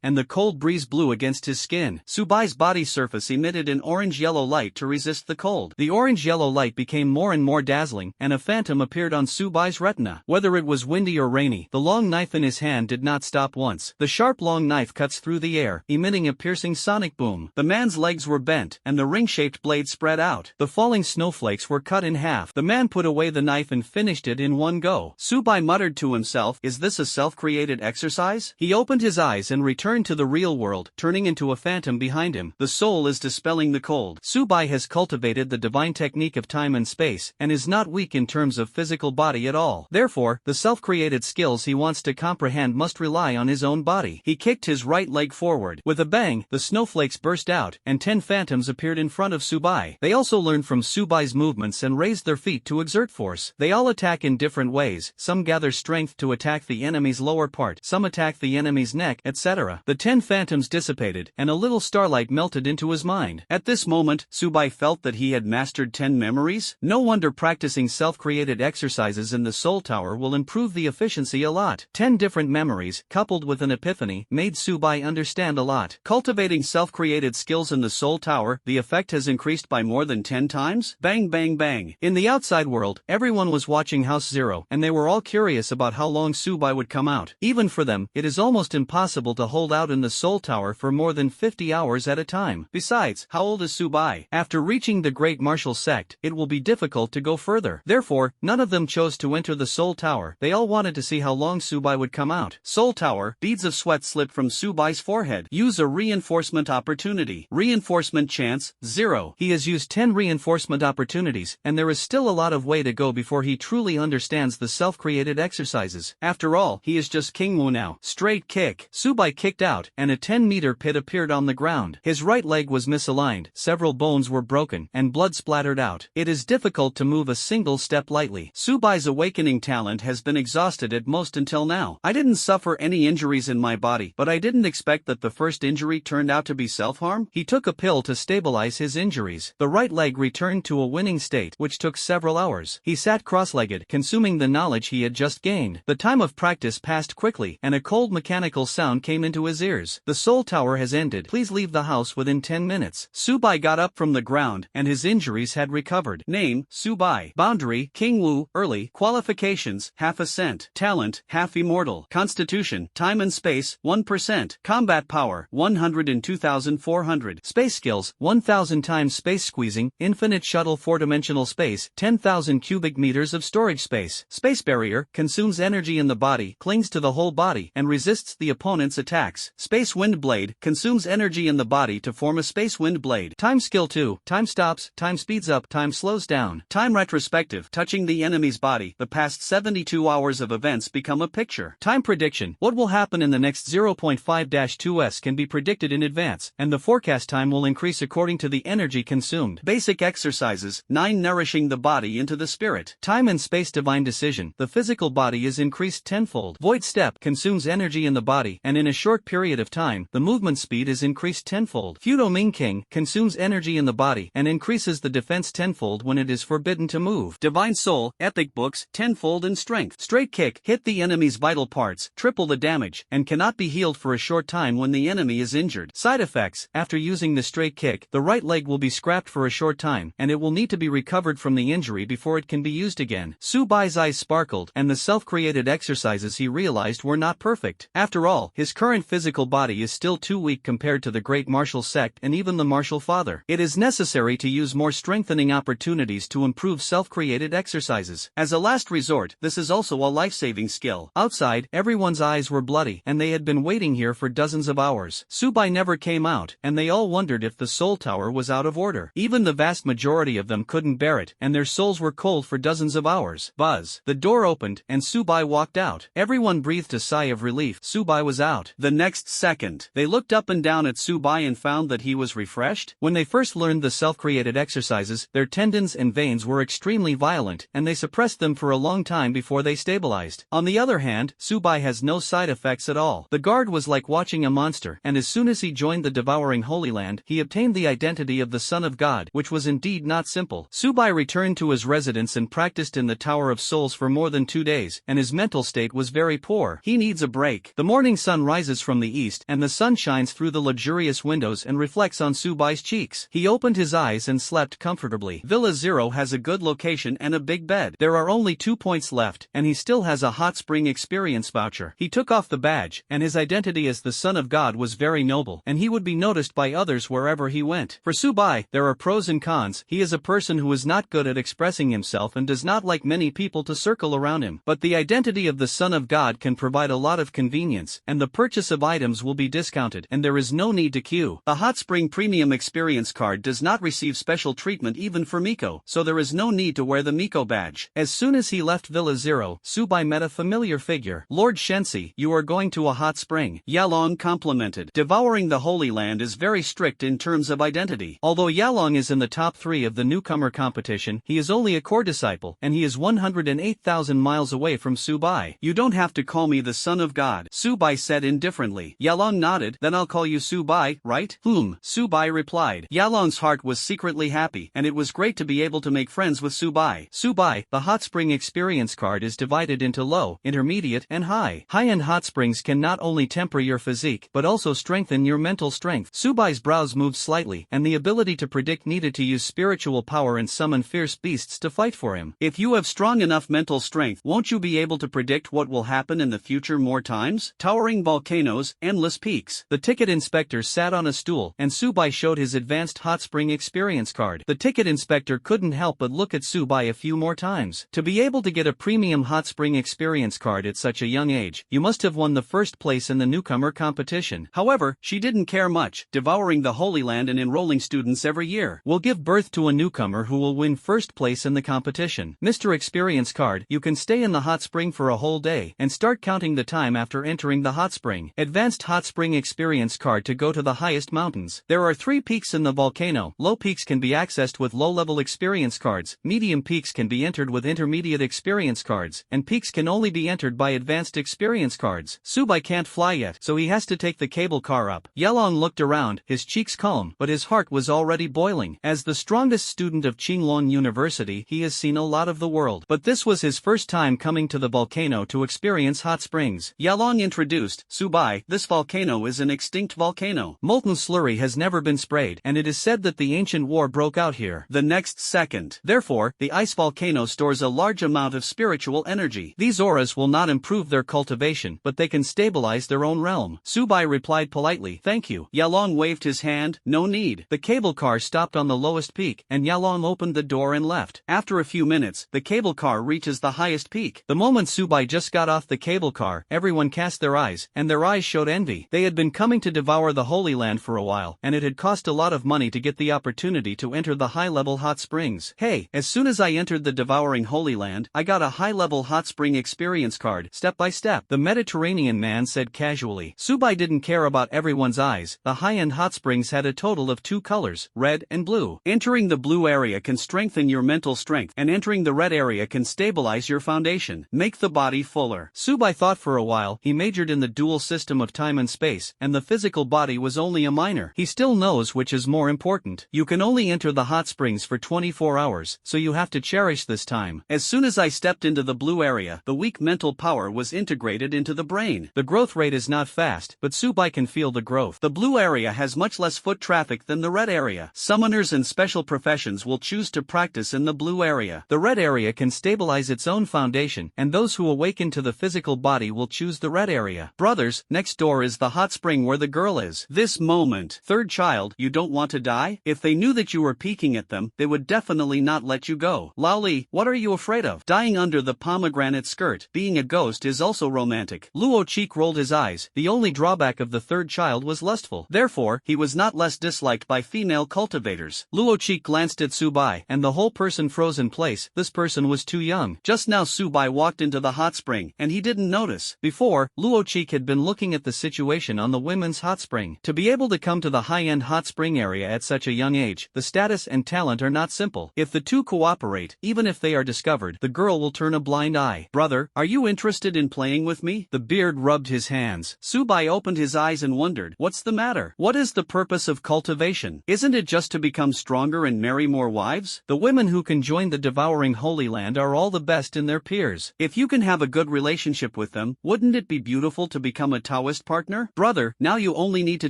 and the cold breeze blew against his skin. Subai's Subai's body surface emitted an orange-yellow light to resist the cold. The orange-yellow light became more and more dazzling, and a phantom appeared on Subai's retina. Whether it was windy or rainy, the long knife in his hand did not stop once. The sharp long knife cuts through the air, emitting a piercing sonic boom. The man's legs were bent, and the ring-shaped blade spread out. The falling snowflakes were cut in half. The man put away the knife and finished it in one go. Subai muttered to himself, "Is this a self-created exercise?" He opened his eyes and returned to the real world, turning into a phantom behind him. The soul is dispelling the cold. Subai has cultivated the divine technique of time and space, and is not weak in terms of physical body at all. Therefore, the self-created skills he wants to comprehend must rely on his own body. He kicked his right leg forward. With a bang, the snowflakes burst out, and 10 phantoms appeared in front of Subai. They also learned from Subai's movements and raised their feet to exert force. They all attack in different ways. Some gather strength to attack the enemy's lower part, some attack the enemy's neck, etc. The 10 phantoms dissipated, and a little starlight melted into his mind. At this moment, Subai felt that he had mastered 10 memories. No wonder practicing self-created exercises in the Soul Tower will improve the efficiency a lot. 10 different memories, coupled with an epiphany, made Subai understand a lot. Cultivating self-created skills in the Soul Tower, the effect has increased by more than 10 times? Bang bang bang. In the outside world, everyone was watching House Zero, and they were all curious about how long Subai would come out. Even for them, it is almost impossible to hold out in the Soul Tower for more than 50 hours at a time. Besides, how old is Subai? After reaching the Great Martial Sect, it will be difficult to go further. Therefore, none of them chose to enter the Soul Tower. They all wanted to see how long Subai would come out. Soul Tower, beads of sweat slipped from Subai's forehead. Use a reinforcement opportunity. Reinforcement chance, 0. He has used 10 reinforcement opportunities, and there is still a lot of way to go before he truly understands the self-created exercises. After all, he is just King Wu now. Straight kick. Subai kicked out, and a 10-meter pit appeared on the ground. His right leg was misaligned, several bones were broken, and blood splattered out. It is difficult to move a single step lightly. Subai's awakening talent has been exhausted at most until now. I didn't suffer any injuries in my body, but I didn't expect that the first injury turned out to be self-harm. He took a pill to stabilize his injuries. The right leg returned to a winning state, which took several hours. He sat cross-legged, consuming the knowledge he had just gained. The time of practice passed quickly, and a cold mechanical sound came into his ears. The Soul Tower has ended. Please leave the house within 10 minutes. Subai got up from the ground, and his injuries had recovered. Name, Subai. Boundary, King Wu. Early. Qualifications, half ascent. Talent, half immortal. Constitution, time and space, 1%. Combat power, 102,400. Space skills, 1,000 times space squeezing, infinite shuttle 4-dimensional space, 10,000 cubic meters of storage space. Space barrier, consumes energy in the body, clings to the whole body, and resists the opponent's attacks. Space wind blade, consumes energy in the body to form a space wind blade. Time skill 2, time stops, time speeds up, time slows down. Time retrospective, touching the enemy's body, the past 72 hours of events become a picture. Time prediction, what will happen in the next 0.5-2s can be predicted in advance, and the forecast time will increase according to the energy consumed. Basic exercises, 9 nourishing the body into the spirit. Time and space divine decision, the physical body is increased tenfold. Void step, consumes energy in the body, and in a short period of time, the movement speed is increased tenfold. Fudo Ming King, consumes energy in the body, and increases the defense tenfold when it is forbidden to move. Divine Soul, ethic books, tenfold in strength. Straight kick, hit the enemy's vital parts, triple the damage, and cannot be healed for a short time when the enemy is injured. Side effects, after using the straight kick, the right leg will be scrapped for a short time, and it will need to be recovered from the injury before it can be used again. Subai's eyes sparkled, and the self-created exercises he realized were not perfect. After all, his current physical body is still too weak compared to the Great Martial Sect and even the Martial Father. It is necessary to use more strengthening opportunities to improve self-created exercises. As a last resort, this is also a life-saving skill. Outside, everyone's eyes were bloody, and they had been waiting here for dozens of hours. Subai never came out, and they all wondered if the Soul Tower was out of order. Even the vast majority of them couldn't bear it, and their souls were cold for dozens of hours. Buzz. The door opened, and Subai walked out. Everyone breathed a sigh of relief. Subai was out. The next second, they looked up and down at Subai and found that he was refreshed. When they first learned the self-created exercises, their tendons and veins were extremely violent, and they suppressed them for a long time before they stabilized. On the other hand, Subai has no side effects at all. The guard was like watching a monster, and as soon as he joined the devouring Holy Land, he obtained the identity of the Son of God, which was indeed not simple. Subai returned to his residence and practiced in the Tower of Souls for more than 2 days, and his mental state was very poor. He needs a break. The morning sun rises from the east, and the sun shines through the luxurious window windows and reflects on Subai's cheeks. He opened his eyes and slept comfortably. Villa Zero has a good location and a big bed. There are only 2 points left, and he still has a hot spring experience voucher. He took off the badge, and his identity as the Son of God was very noble, and he would be noticed by others wherever he went. For Subai, there are pros and cons. He is a person who is not good at expressing himself and does not like many people to circle around him. But the identity of the Son of God can provide a lot of convenience, and the purchase of items will be discounted, and there is no need to queue. The Hot Spring Premium Experience card does not receive special treatment even for Miko, so there is no need to wear the Miko badge. As soon as he left Villa Zero, Subai met a familiar figure. Lord Shensi, you are going to a hot spring, Yalong complimented. Devouring the Holy Land is very strict in terms of identity. Although Yalong is in the top 3 of the newcomer competition, he is only a core disciple, and he is 108,000 miles away from Subai. You don't have to call me the Son of God, Subai said indifferently. Yalong nodded. Then I'll call you Subai, right? Subai replied. Yalong's heart was secretly happy, and it was great to be able to make friends with Subai. Subai, the hot spring experience card is divided into low, intermediate, and high. High-end hot springs can not only temper your physique, but also strengthen your mental strength. Subai's brows moved slightly, and the ability to predict needed to use spiritual power and summon fierce beasts to fight for him. If you have strong enough mental strength, won't you be able to predict what will happen in the future more times? Towering volcanoes, endless peaks. The ticket inspector sat on a stool, and Subai showed his advanced hot spring experience card. The ticket inspector couldn't help but look at Subai a few more times. To be able to get a premium hot spring experience card at such a young age, you must have won the first place in the newcomer competition. However, she didn't care much. Devouring the Holy Land and enrolling students every year will give birth to a newcomer who will win first place in the competition. Mr. Experience Card, you can stay in the hot spring for a whole day, and start counting the time after entering the hot spring. Advanced hot spring experience card to go to the highest mountains. There are 3 peaks in the volcano. Low peaks can be accessed with low-level experience cards, medium peaks can be entered with intermediate experience cards, and peaks can only be entered by advanced experience cards. Subai can't fly yet, so he has to take the cable car up. Yalong looked around, his cheeks calm, but his heart was already boiling. As the strongest student of Qinglong University, he has seen a lot of the world. But this was his first time coming to the volcano to experience hot springs. Yalong introduced, Subai, this volcano is an extinct volcano. Molten slurry has never been sprayed, and it is said that the ancient war broke out here the next second. Therefore, the ice volcano stores a large amount of spiritual energy. These auras will not improve their cultivation, but they can stabilize their own realm. Subai replied politely, thank you. Yalong waved his hand, no need. The cable car stopped on the lowest peak, and Yalong opened the door and left. After a few minutes, the cable car reaches the highest peak. The moment Subai just got off the cable car, everyone cast their eyes, and their eyes showed envy. They had been coming to devour the Holy Land for a while, and it had cost a lot of money to get the opportunity to enter the high-level hot springs. Hey, as soon as I entered the devouring Holy Land, I got a high-level hot spring experience card, step by step, the Mediterranean man said casually. Subai didn't care about everyone's eyes. The high-end hot springs had a total of 2 colors, red and blue. Entering the blue area can strengthen your mental strength, and entering the red area can stabilize your foundation, make the body fuller. Subai thought for a while. He majored in the dual system of time and space, and the physical body was only a minor. He still knows which is more important. You can only enter the hot springs for 24 hours, so you have to cherish this time. As soon as I stepped into the blue area, the weak mental power was integrated into the brain. The growth rate is not fast, but Subai can feel the growth. The blue area has much less foot traffic than the red area. Summoners and special professions will choose to practice in the blue area. The red area can stabilize its own foundation, and those who awaken to the physical body will choose the red area. Brothers, next door is the hot spring where the girl is. This moment. Third child, you don't want to die? If they knew that you were peeking at them, they would definitely not let you go. Laoli, what are you afraid of? Dying under the pomegranate skirt. Being a ghost is also romantic. Luo Cheek rolled his eyes. The only drawback of the third child was lustful. Therefore, he was not less disliked by female cultivators. Luo Cheek glanced at Subai, and the whole person froze in place. This person was too young. Just now Subai walked into the hot spring, and he didn't notice. Before, Luo Cheek had been looking at the situation on the women's hot spring. To be able to come to the high-end hot spring area at such a young age, the status and talent are not simple. If the two cooperate, even if they are discovered, the girl will turn a blind eye. Brother, are you interested in playing with me? The beard rubbed his hands. Subai opened his eyes and wondered, what's the matter? What is the purpose of cultivation? Isn't it just to become stronger and marry more wives? The women who can join the devouring Holy Land are all the best in their peers. If you can have a good relationship with them, wouldn't it be beautiful to become a Taoist partner? Brother, now you only need to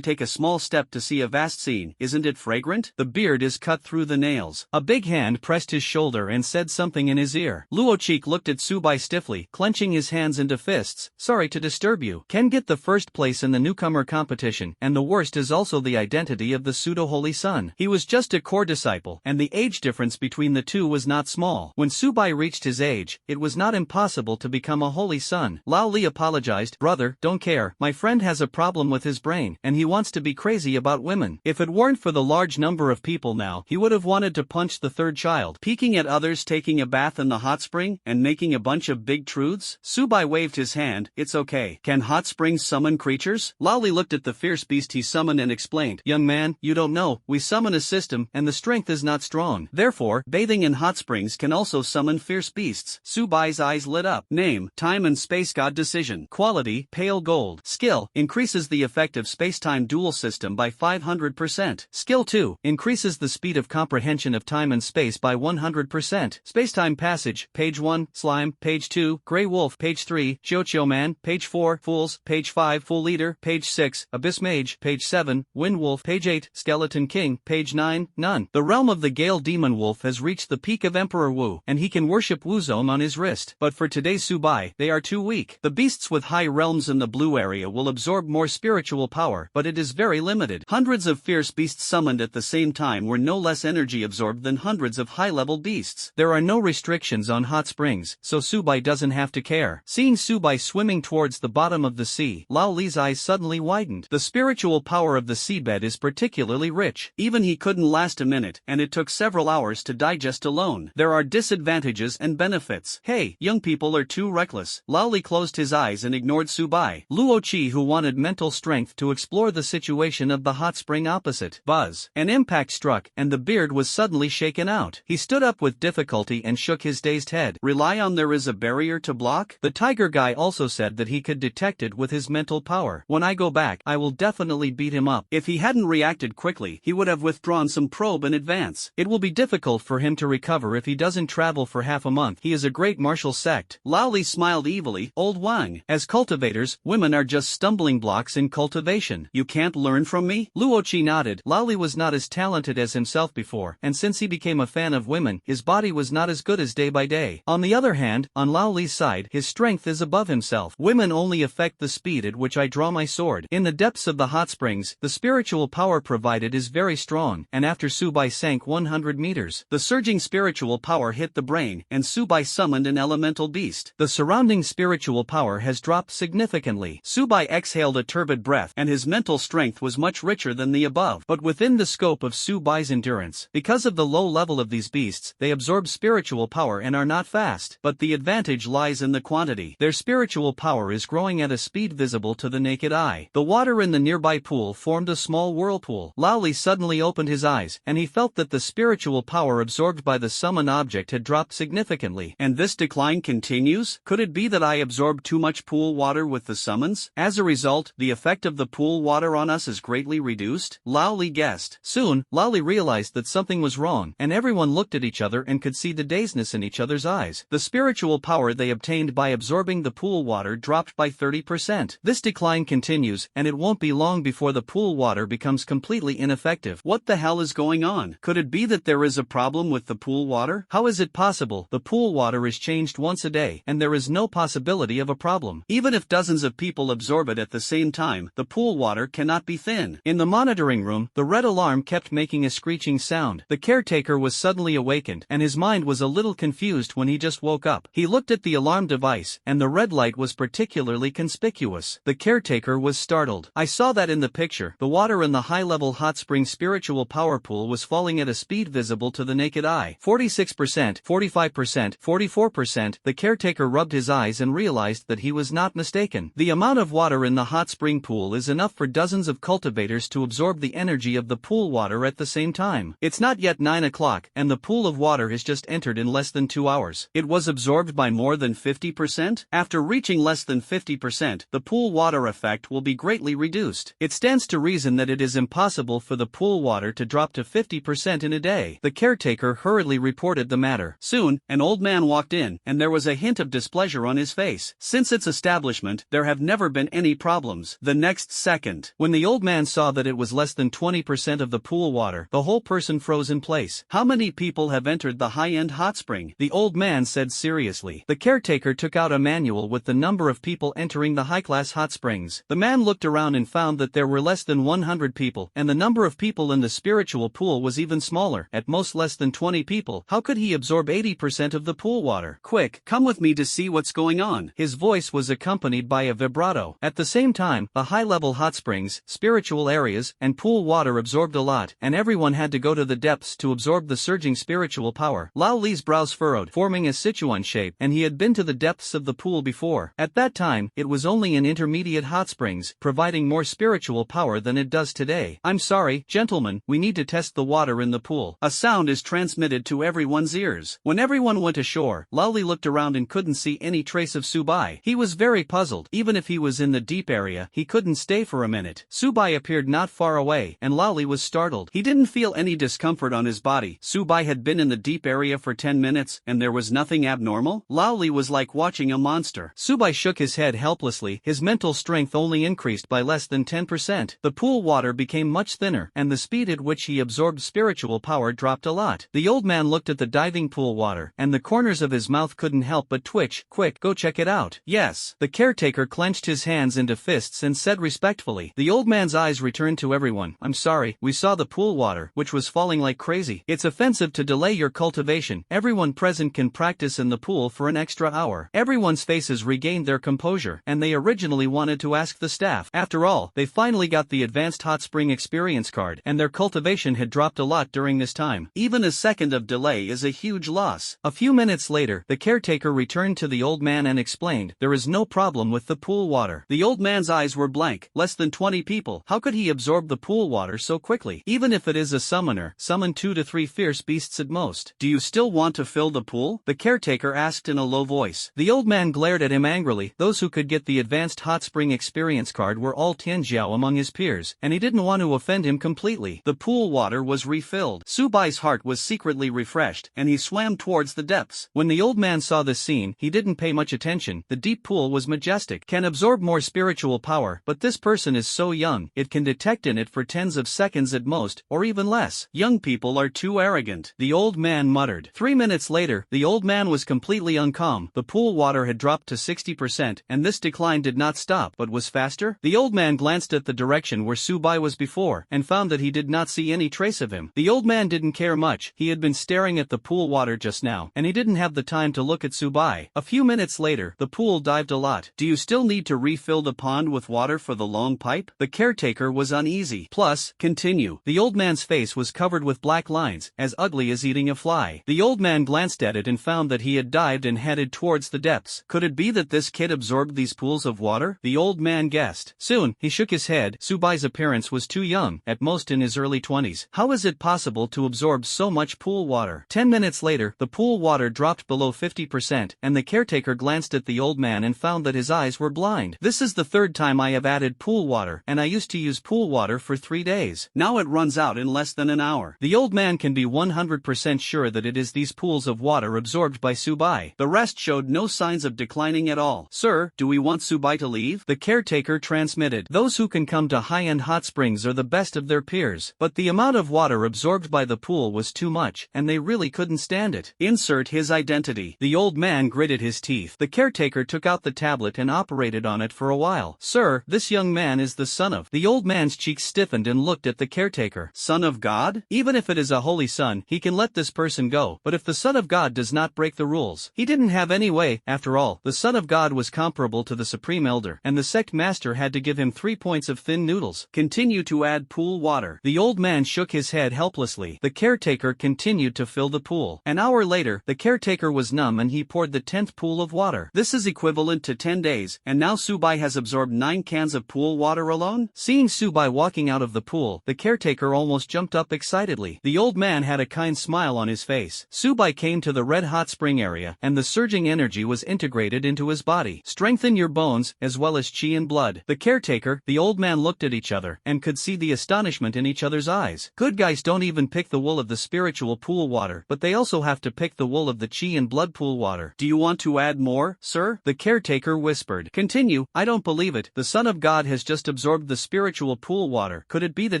take a small step to see a vast scene. Isn't it fragrant? The beard is cut through the nails. A big hand pressed his shoulder and said something in his ear. Luo Cheek looked at Subai stiffly, clenching his hands into fists. Sorry to disturb you. Can get the first place in the newcomer competition, and the worst is also the identity of the pseudo-holy son. He was just a core disciple, and the age difference between the two was not small. When Subai reached his age, it was not impossible to become a holy son. Lao Li apologized. Brother, don't care. My friend has a problem with his brain, and he wants to be crazy about women. If it weren't for the large number of people now, he would have wanted to punch the third child. Peeking at others taking a bath in the hot spring, and making a bunch of big truths? Subai waved his hand. It's okay. Can hot springs summon creatures? Lao Li looked at the fierce beast he summoned and explained. Young man, you don't know, we summon a system, and the strength is not strong. Therefore, bathing in hot springs can also summon fierce beasts. Subai's eyes lit up. Name, time and space god decision. Quality, pale gold. Skill, increases the effective space-time dual system by 500%. Skill 2, increases the speed of comprehension of time and space by 100%. Space-time passage, page 1, slime, page 2, gray wolf, page 3, Xiuqiu man, page 4, fools, page 5, fool leader, page 6, abyss mage, page 7, wind wolf, page 8, skeleton king, page 9, none. The realm of the Gale demon wolf has reached the peak of Emperor Wu, and he can worship Wuzong on his wrist. But for today's Subai, they are too weak. The beasts with high realms in the blue area will absorb more spiritual power, but it is very limited. Hundreds of fierce beasts summoned at the same time were no less energy absorbed than hundreds of high-level beasts. There are no restrictions on hot springs, so Subai doesn't have to care. Seeing Subai swimming towards the bottom of the sea, Lao Li's eyes suddenly widened. The spiritual power of the seabed is particularly rich. Even he couldn't last a minute, and it took several hours to digest alone. There are disadvantages and benefits. Hey, young people are too reckless. Lao Li closed his eyes and ignored Subai. Luo Qi, who wanted mental strength to explore the situation of the hot spring opposite. Buzz. An impact struck, and the beard was suddenly shaken out. He stood up with difficulty and shook his dazed head. Rely on there is a barrier to block? The tiger guy also said that he could detect it with his mental power. When I go back, I will definitely beat him up. If he hadn't reacted quickly, he would have withdrawn some probe in advance. It will be difficult for him to recover if he doesn't travel for half a month. He is a great martial sect. Lao Li smiled evilly. Old Wang. As cultivators, women are just stumbling blocks in cultivation. You can't learn from me? Luo Qi nodded. Lao Li was not as talented as himself before, and since he became a fan of women, his body was not as good as day by day. On the other hand, on Lao Li's side, his strength is above himself. Women only affect the speed at which I draw my sword. In the depths of the hot springs, the spiritual power provided is very strong, and after Subai sank 100 meters, the surging spiritual power hit the brain, and Subai summoned an elemental beast. The surrounding spiritual power has dropped significantly. Subai exhaled a turbid breath, and his mental strength was much richer than the above, but within the scope of Subai's endurance. Because of the low level of these beasts, they absorb spiritual power and are not fast, but the advantage lies in the quantity. Their spiritual power is growing at a speed visible to the naked eye. The water in the nearby pool formed a small whirlpool. Lao Li suddenly opened his eyes, and he felt that the spiritual power absorbed by the summoned object had dropped significantly. And this decline continues? Could it be that I absorbed too much pool water with the summons? As a result, the effect of the pool water on us is greatly reduced? Lao Li guessed. Soon, Lao Li realized that something was wrong, and everyone looked at each other and could see the dazedness in each other's eyes. The spiritual power they obtained by absorbing the pool water dropped by 30%. This decline continues, and it won't be long before the pool water becomes completely ineffective. What the hell is going on? Could it be that there is a problem with the pool water? How is it possible? The pool water is changed once a day, and there is no possibility of a problem. Even if dozens of people absorb it at the same time, the pool water cannot be thin. In the monitoring room, the red alarm kept making a screeching sound. The caretaker was suddenly awakened, and his mind was a little confused when he just woke up. He looked at the alarm device, and the red light was particularly conspicuous. The caretaker was startled. I saw that in the picture. The water in the high-level hot spring spiritual power pool was falling at a speed visible to the naked eye. 46%, 45%, 44%. The caretaker rubbed his eyes and realized that he was not mistaken. The amount of water in the hot spring pool is enough for dozens of cultivators to absorb the energy of the pool water at the same time. It's not yet 9 o'clock, and the pool of water has just entered in less than 2 hours. It was absorbed by more than 50%? After reaching less than 50%, the pool water effect will be greatly reduced. It stands to reason that it is impossible for the pool water to drop to 50% in a day. The caretaker hurriedly reported the matter. Soon, an old man walked in, and there was a hint of displeasure on his face. Since its establishment, there have never been any problems. The next second, when the the old man saw that it was less than 20% of the pool water, the whole person froze in place. How many people have entered the high-end hot spring? The old man said seriously. The caretaker took out a manual with the number of people entering the high-class hot springs. The man looked around and found that there were less than 100 people, and the number of people in the spiritual pool was even smaller, at most less than 20 people. How could he absorb 80% of the pool water? Quick, come with me to see what's going on. His voice was accompanied by a vibrato. At the same time, the high-level hot springs, spiritual areas, and pool water absorbed a lot, and everyone had to go to the depths to absorb the surging spiritual power. Lao Li's brows furrowed, forming a Sichuan shape, and he had been to the depths of the pool before. At that time, it was only in intermediate hot springs, providing more spiritual power than it does today. I'm sorry, gentlemen, we need to test the water in the pool. A sound is transmitted to everyone's ears. When everyone went ashore, Lao Li looked around and couldn't see any trace of Subai. He was very puzzled. Even if he was in the deep area, he couldn't stay for a minute. Subai appeared not far away, and Lao Li was startled. He didn't feel any discomfort on his body. Subai had been in the deep area for 10 minutes, and there was nothing abnormal? Lao Li was like watching a monster. Subai shook his head helplessly. His mental strength only increased by less than 10%. The pool water became much thinner, and the speed at which he absorbed spiritual power dropped a lot. The old man looked at the diving pool water, and the corners of his mouth couldn't help but twitch. Quick, go check it out. Yes. The caretaker clenched his hands into fists and said respectfully. The old man's eyes returned to everyone. I'm sorry, we saw the pool water, which was falling like crazy. It's offensive to delay your cultivation. Everyone present can practice in the pool for an extra hour. Everyone's faces regained their composure, and they originally wanted to ask the staff. After all, they finally got the advanced hot spring experience card, and their cultivation had dropped a lot during this time. Even a second of delay is a huge loss. A few minutes later, the caretaker returned to the old man and explained, there is no problem with the pool water. The old man's eyes were blank. Less than 20 people. How could he absorb the pool water so quickly? Even if it is a summoner, summon 2 to 3 fierce beasts at most. Do you still want to fill the pool? The caretaker asked in a low voice. The old man glared at him angrily. Those who could get the advanced hot spring experience card were all Tianjiao among his peers, and he didn't want to offend him completely. The pool water was refilled. Subai's heart was secretly refreshed, and he swam towards the depths. When the old man saw this scene, he didn't pay much attention. The deep pool was majestic, can absorb more spiritual power, but this person is so young, it can detect in it for tens of seconds at most, or even less. Young people are too arrogant, the old man muttered. 3 minutes later, the old man was completely uncalm. The pool water had dropped to 60%, and this decline did not stop, but was faster. The old man glanced at the direction where Subai was before, and found that he did not see any trace of him. The old man didn't care much. He had been staring at the pool water just now, and he didn't have the time to look at Subai. A few minutes later, the pool dived a lot. Do you still need to refill the pond with water for the long pipe? The caretaker was uneasy. Plus, continue. The old man's face was covered with black lines, as ugly as eating a fly. The old man glanced at it and found that he had dived and headed towards the depths. Could it be that this kid absorbed these pools of water? The old man guessed. Soon, he shook his head. Subai's appearance was too young, at most in his early 20s. How is it possible to absorb so much pool water? 10 minutes later, the pool water dropped below 50%, and the caretaker glanced at the old man and found that his eyes were blind. This is the 3rd time I have added pool water, and I used to use pool water for 3 days. Now it runs out in less than an hour. The old man can be 100% sure that it is these pools of water absorbed by Subai. The rest showed no signs of declining at all. Sir, do we want Subai to leave? The caretaker transmitted. Those who can come to high-end hot springs are the best of their peers, but the amount of water absorbed by the pool was too much, and they really couldn't stand it. Insert his identity. The old man gritted his teeth. The caretaker took out the tablet and operated on it for a while. Sir, this young man is the son of... The old man's cheeks stiffened and looked at the caretaker. Son of God? Even if it is a holy son, he can let this person go, but if the Son of God does not break the rules, he didn't have any way. After all, the Son of God was comparable to the Supreme Elder, and the sect master had to give him 3 points of thin noodles. Continue to add pool water. The old man shook his head helplessly. The caretaker continued to fill the pool. An hour later, the caretaker was numb and he poured the 10th pool of water. This is equivalent to 10 days, and now Subai has absorbed 9 cans of pool water alone? Seeing Subai walking out of the pool, the caretaker almost jumped up excitedly. The old man had a kind smile on his face. Subai came to the red hot spring area, and the surging energy was integrated into his body. Strengthen your bones, as well as chi and blood. The caretaker, the old man looked at each other, and could see the astonishment in each other's eyes. Good guys don't even pick the wool of the spiritual pool water, but they also have to pick the wool of the chi and blood pool water. Do you want to add more, sir? The caretaker whispered. Continue. I don't believe it. The Son of God has just absorbed the the spiritual pool water. Could it be that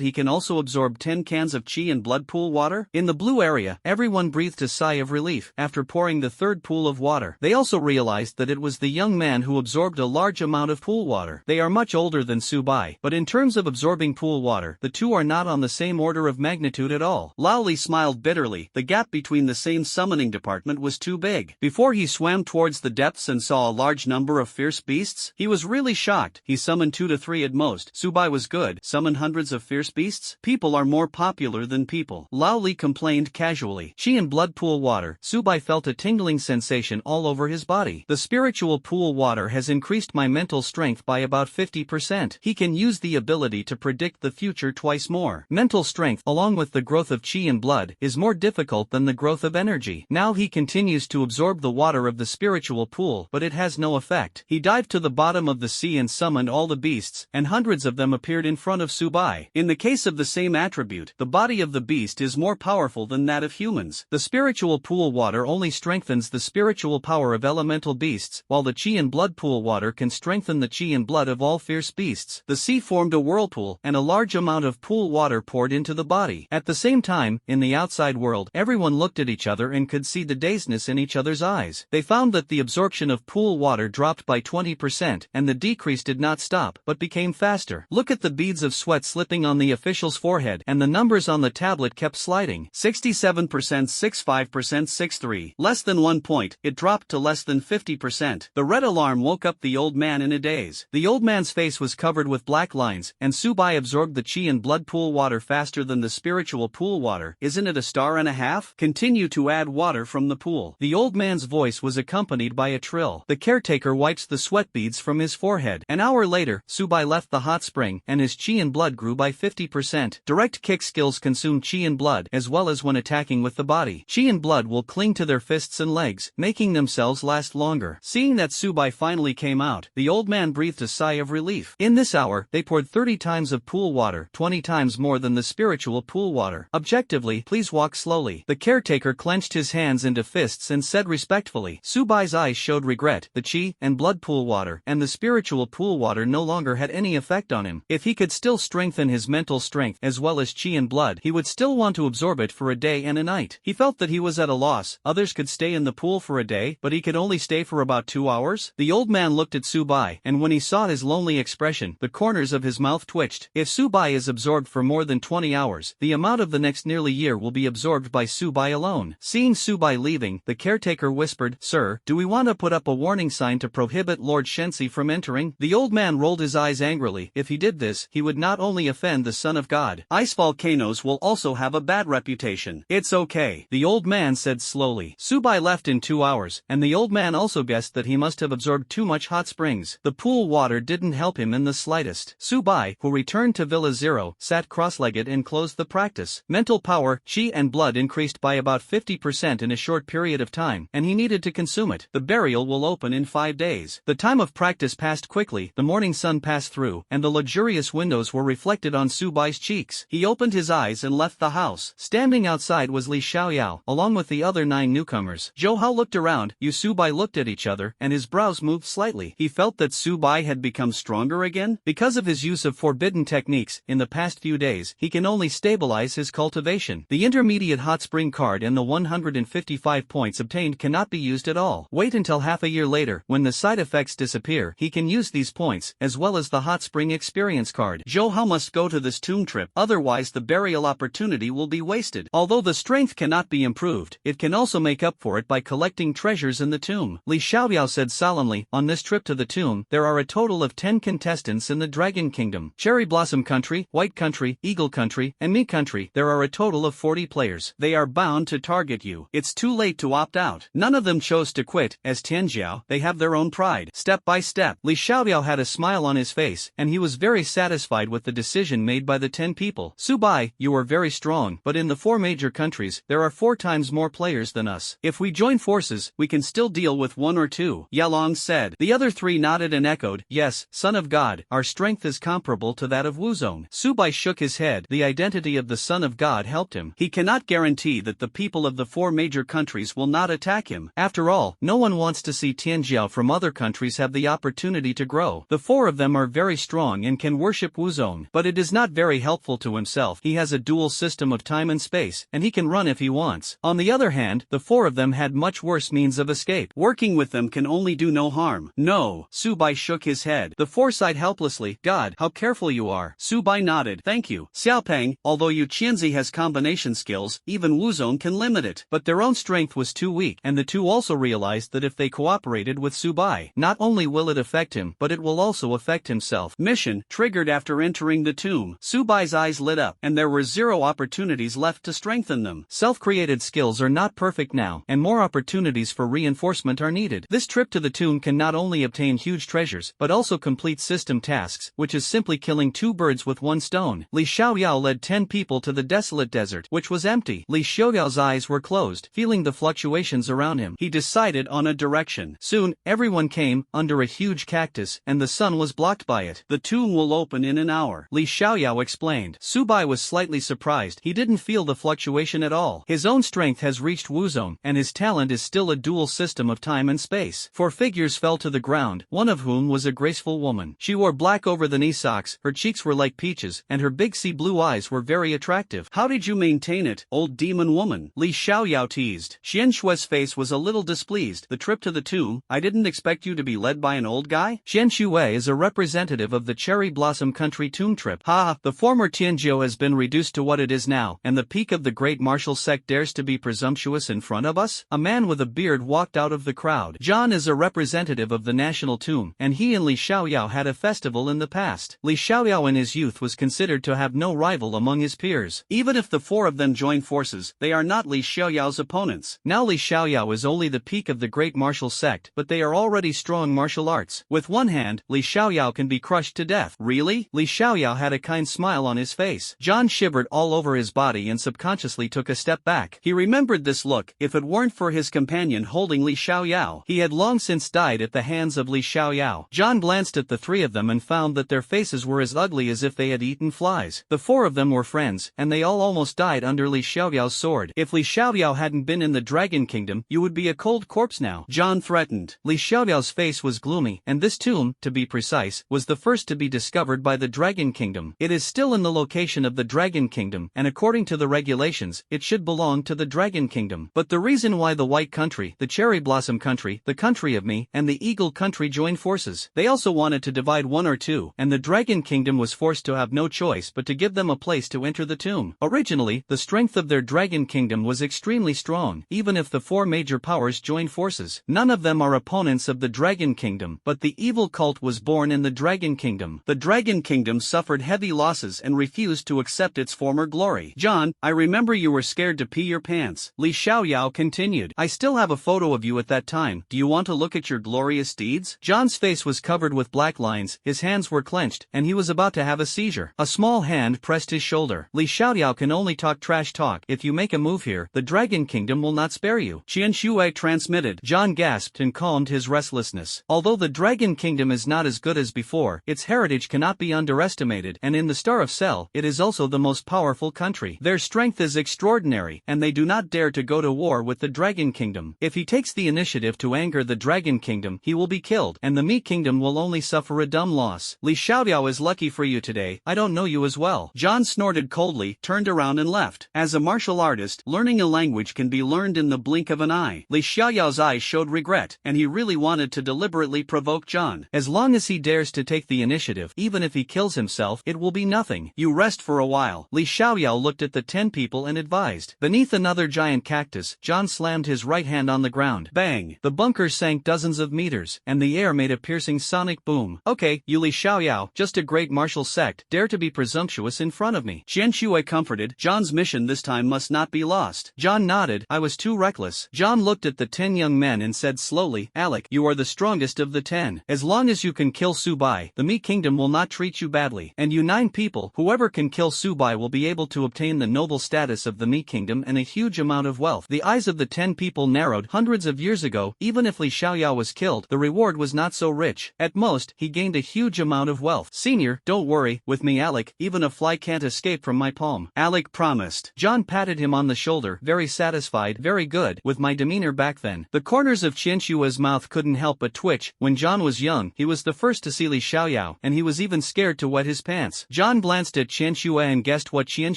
he can also absorb 10 cans of chi and blood pool water? In the blue area, everyone breathed a sigh of relief after pouring the third pool of water. They also realized that it was the young man who absorbed a large amount of pool water. They are much older than Subai, but in terms of absorbing pool water, the two are not on the same order of magnitude at all. Laoli smiled bitterly. The gap between the same summoning department was too big. Before he swam towards the depths and saw a large number of fierce beasts, he was really shocked. He summoned 2 to 3 at most. Subai was good. Summon hundreds of fierce beasts? People are more popular than people. Laoli complained casually. Chi and blood pool water. Subai felt a tingling sensation all over his body. The spiritual pool water has increased my mental strength by about 50%. He can use the ability to predict the future twice more. Mental strength, along with the growth of chi and blood, is more difficult than the growth of energy. Now he continues to absorb the water of the spiritual pool, but it has no effect. He dived to the bottom of the sea and summoned all the beasts, and hundreds of them appeared in front of Subai. In the case of the same attribute, the body of the beast is more powerful than that of humans. The spiritual pool water only strengthens the spiritual power of elemental beasts, while the chi and blood pool water can strengthen the chi and blood of all fierce beasts. The sea formed a whirlpool, and a large amount of pool water poured into the body. At the same time, in the outside world, everyone looked at each other and could see the dazedness in each other's eyes. They found that the absorption of pool water dropped by 20%, and the decrease did not stop, but became faster. Look at the beads of sweat slipping on the official's forehead, and the numbers on the tablet kept sliding. 67%, 65%, 63. Less than 1 point, it dropped to less than 50%. The red alarm woke up the old man in a daze. The old man's face was covered with black lines, and Subai absorbed the chi and blood pool water faster than the spiritual pool water. Isn't it a star and a half? Continue to add water from the pool. The old man's voice was accompanied by a trill. The caretaker wipes the sweat beads from his forehead. An hour later, Subai left the hot spring, and his chi and blood grew by 50%. Direct kick skills consume chi and blood, as well as when attacking with the body. Chi and blood will cling to their fists and legs, making themselves last longer. Seeing that Subai finally came out, the old man breathed a sigh of relief. In this hour, they poured 30 times of pool water, 20 times more than the spiritual pool water. Objectively, please walk slowly. The caretaker clenched his hands into fists and said respectfully. Subai's eyes showed regret. The chi and blood pool water and the spiritual pool water no longer had any effect on him. If he could still strengthen his mental strength as well as chi and blood, he would still want to absorb it for a day and a night. He felt that he was at a loss. Others could stay in the pool for a day, but he could only stay for about 2 hours. The old man looked at Subai, and when he saw his lonely expression, the corners of his mouth twitched. If Subai is absorbed for more than 20 hours, the amount of the next nearly year will be absorbed by Subai alone. Seeing Subai leaving, the caretaker whispered, "Sir, do we want to put up a warning sign to prohibit Lord Shensi from entering?" The old man rolled his eyes angrily. If he did this, he would not only offend the Son of God. Ice volcanoes will also have a bad reputation. It's okay, the old man said slowly. Subai left in 2 hours, and the old man also guessed that he must have absorbed too much hot springs. The pool water didn't help him in the slightest. Subai, who returned to Villa Zero, sat cross-legged and closed the practice. Mental power, chi and blood increased by about 50% in a short period of time, and he needed to consume it. The burial will open in 5 days. The time of practice passed quickly, the morning sun passed through, and the luxurious windows were reflected on Subai's cheeks. He opened his eyes and left the house. Standing outside was Li Xiaoyao, along with the other 9 newcomers. Zhou Hao looked around, Subai looked at each other, and his brows moved slightly. He felt that Subai had become stronger again. Because of his use of forbidden techniques, in the past few days, he can only stabilize his cultivation. The intermediate hot spring card and the 155 points obtained cannot be used at all. Wait until half a year later, when the side effects disappear, he can use these points, as well as the hot spring experience card. Zhou Hao must go to this tomb trip, otherwise the burial opportunity will be wasted. Although the strength cannot be improved, it can also make up for it by collecting treasures in the tomb. Li Xiaoyao said solemnly, on this trip to the tomb, there are a total of 10 contestants in the Dragon Kingdom. Cherry Blossom Country, White Country, Eagle Country, and Me Country. There are a total of 40 players. They are bound to target you. It's too late to opt out. None of them chose to quit. As Tianjiao, they have their own pride. Step by step, Li Xiaoyao had a smile on his face, and he was very satisfied with the decision made by the 10 people. Subai, you are very strong, but in the 4 major countries, there are 4 times more players than us. If we join forces, we can still deal with 1 or 2. Yalong said. The other 3 nodded and echoed, yes, Son of God, our strength is comparable to that of Wuzong. Subai shook his head. The identity of the Son of God helped him. He cannot guarantee that the people of the 4 major countries will not attack him. After all, no one wants to see Tianjiao from other countries have the opportunity to grow. The 4 of them are very strong everything and can worship Wuzong, but it is not very helpful to himself. He has a dual system of time and space, and he can run if he wants. On the other hand, the four of them had much worse means of escape. Working with them can only do no harm. No, Subai shook his head. The four sighed helplessly. God, how careful you are. Subai nodded. Thank you. Xiaopeng, although Yu Qianzi has combination skills, even Wuzong can limit it. But their own strength was too weak, and the two also realized that if they cooperated with Subai, not only will it affect him, but it will also affect himself. Mission triggered after entering the tomb. Subai's eyes lit up, and there were 0 opportunities left to strengthen them. Self-created skills are not perfect now, and more opportunities for reinforcement are needed. This trip to the tomb can not only obtain huge treasures, but also complete system tasks, which is simply killing 2 birds with 1 stone. Li Xiaoyao led 10 people to the desolate desert, which was empty. Li Xiaoyao's eyes were closed, feeling the fluctuations around him. He decided on a direction. Soon, everyone came under a huge cactus, and the sun was blocked by it. The tomb will open in an hour, Li Xiaoyao explained. Subai was slightly surprised. He didn't feel the fluctuation at all. His own strength has reached Wuzong, and his talent is still a dual system of time and space. 4 figures fell to the ground, one of whom was a graceful woman. She wore black over the knee socks, her cheeks were like peaches, and her big sea blue eyes were very attractive. How did you maintain it, old demon woman? Li Xiaoyao teased. Xian Shue's face was a little displeased. The trip to the tomb, I didn't expect you to be led by an old guy? Xian Shue is a representative of the Cherry Blossom Country tomb trip. Ha, the former Tianzhou has been reduced to what it is now, and the peak of the great martial sect dares to be presumptuous in front of us? A man with a beard walked out of the crowd. John is a representative of the national tomb, and he and Li Xiaoyao had a festival in the past. Li Xiaoyao in his youth was considered to have no rival among his peers. Even if the 4 of them join forces, they are not Li Xiaoyao's opponents. Now Li Xiaoyao is only the peak of the great martial sect, but they are already strong martial arts. With one hand, Li Xiaoyao can be crushed to death. Really? Li Xiaoyao had a kind smile on his face. John shivered all over his body and subconsciously took a step back. He remembered this look. If it weren't for his companion holding Li Xiaoyao, he had long since died at the hands of Li Xiaoyao. John glanced at the 3 of them and found that their faces were as ugly as if they had eaten flies. The 4 of them were friends, and they all almost died under Li Xiaoyao's sword. If Li Xiaoyao hadn't been in the Dragon Kingdom, you would be a cold corpse now, John threatened. Li Xiaoyao's face was gloomy, and this tomb, to be precise, was the first to be discovered by the Dragon Kingdom. It is still in the location of the Dragon Kingdom, and according to the regulations, it should belong to the Dragon Kingdom. But the reason why the White Country, the Cherry Blossom Country, the Country of Me, and the Eagle Country joined forces, they also wanted to divide 1 or 2, and the Dragon Kingdom was forced to have no choice but to give them a place to enter the tomb. Originally, the strength of their Dragon Kingdom was extremely strong. Even if the 4 major powers joined forces, none of them are opponents of the Dragon Kingdom, but the evil cult was born in the Dragon Kingdom. The Dragon Kingdom suffered heavy losses and refused to accept its former glory. John, I remember you were scared to pee your pants, Li Xiaoyao continued. I still have a photo of you at that time. Do you want to look at your glorious deeds? John's face was covered with black lines, his hands were clenched, and he was about to have a seizure. A small hand pressed his shoulder. Li Xiaoyao can only talk trash talk. If you make a move here, the Dragon Kingdom will not spare you. Qian Shui transmitted. John gasped and calmed his restlessness. Although the Dragon Kingdom is not as good as before, its heritage cannot be underestimated, and in the Star of Cell, it is also the most powerful country. Their strength is extraordinary, and they do not dare to go to war with the Dragon Kingdom. If he takes the initiative to anger the Dragon Kingdom, he will be killed, and the Mi Kingdom will only suffer a dumb loss. Li Xiaoyao is lucky for you today. I don't know you as well. John snorted coldly, turned around and left. As a martial artist, learning a language can be learned in the blink of an eye. Li Xiaoyao's eyes showed regret, and he really wanted to deliberately provoke John. As long as he dares to take the initiative, even if he kills himself, it will be nothing. You rest for a while. Li Xiaoyao looked at the 10 people and advised. Beneath another giant cactus, John slammed his right hand on the ground. Bang! The bunker sank dozens of meters, and the air made a piercing sonic boom. Okay, you Li Xiaoyao, just a great martial sect, dare to be presumptuous in front of me. Qian Shui comforted. John's mission this time must not be lost. John nodded. I was too reckless. John looked at the 10 young men and said slowly, Alec, you are the strongest of the 10. As long as you can kill Subai, the Mi Kingdom will not treat you badly. And you 9 people, whoever can kill Subai will be able to obtain the noble status of the Mi Kingdom and a huge amount of wealth. The eyes of the 10 people narrowed. Hundreds of years ago, even if Li Xiaoyao was killed, the reward was not so rich. At most, he gained a huge amount of wealth. Senior, don't worry, with me Alec, even a fly can't escape from my palm. Alec promised. John patted him on the shoulder, very satisfied. Very good. With my demeanor back then. The corners of Qian Shui's mouth couldn't help but twitch. When John was young, he was the first to see Li Xiaoyao, and he was even scared to wet his pants. John glanced at Qian Shui and guessed what Qian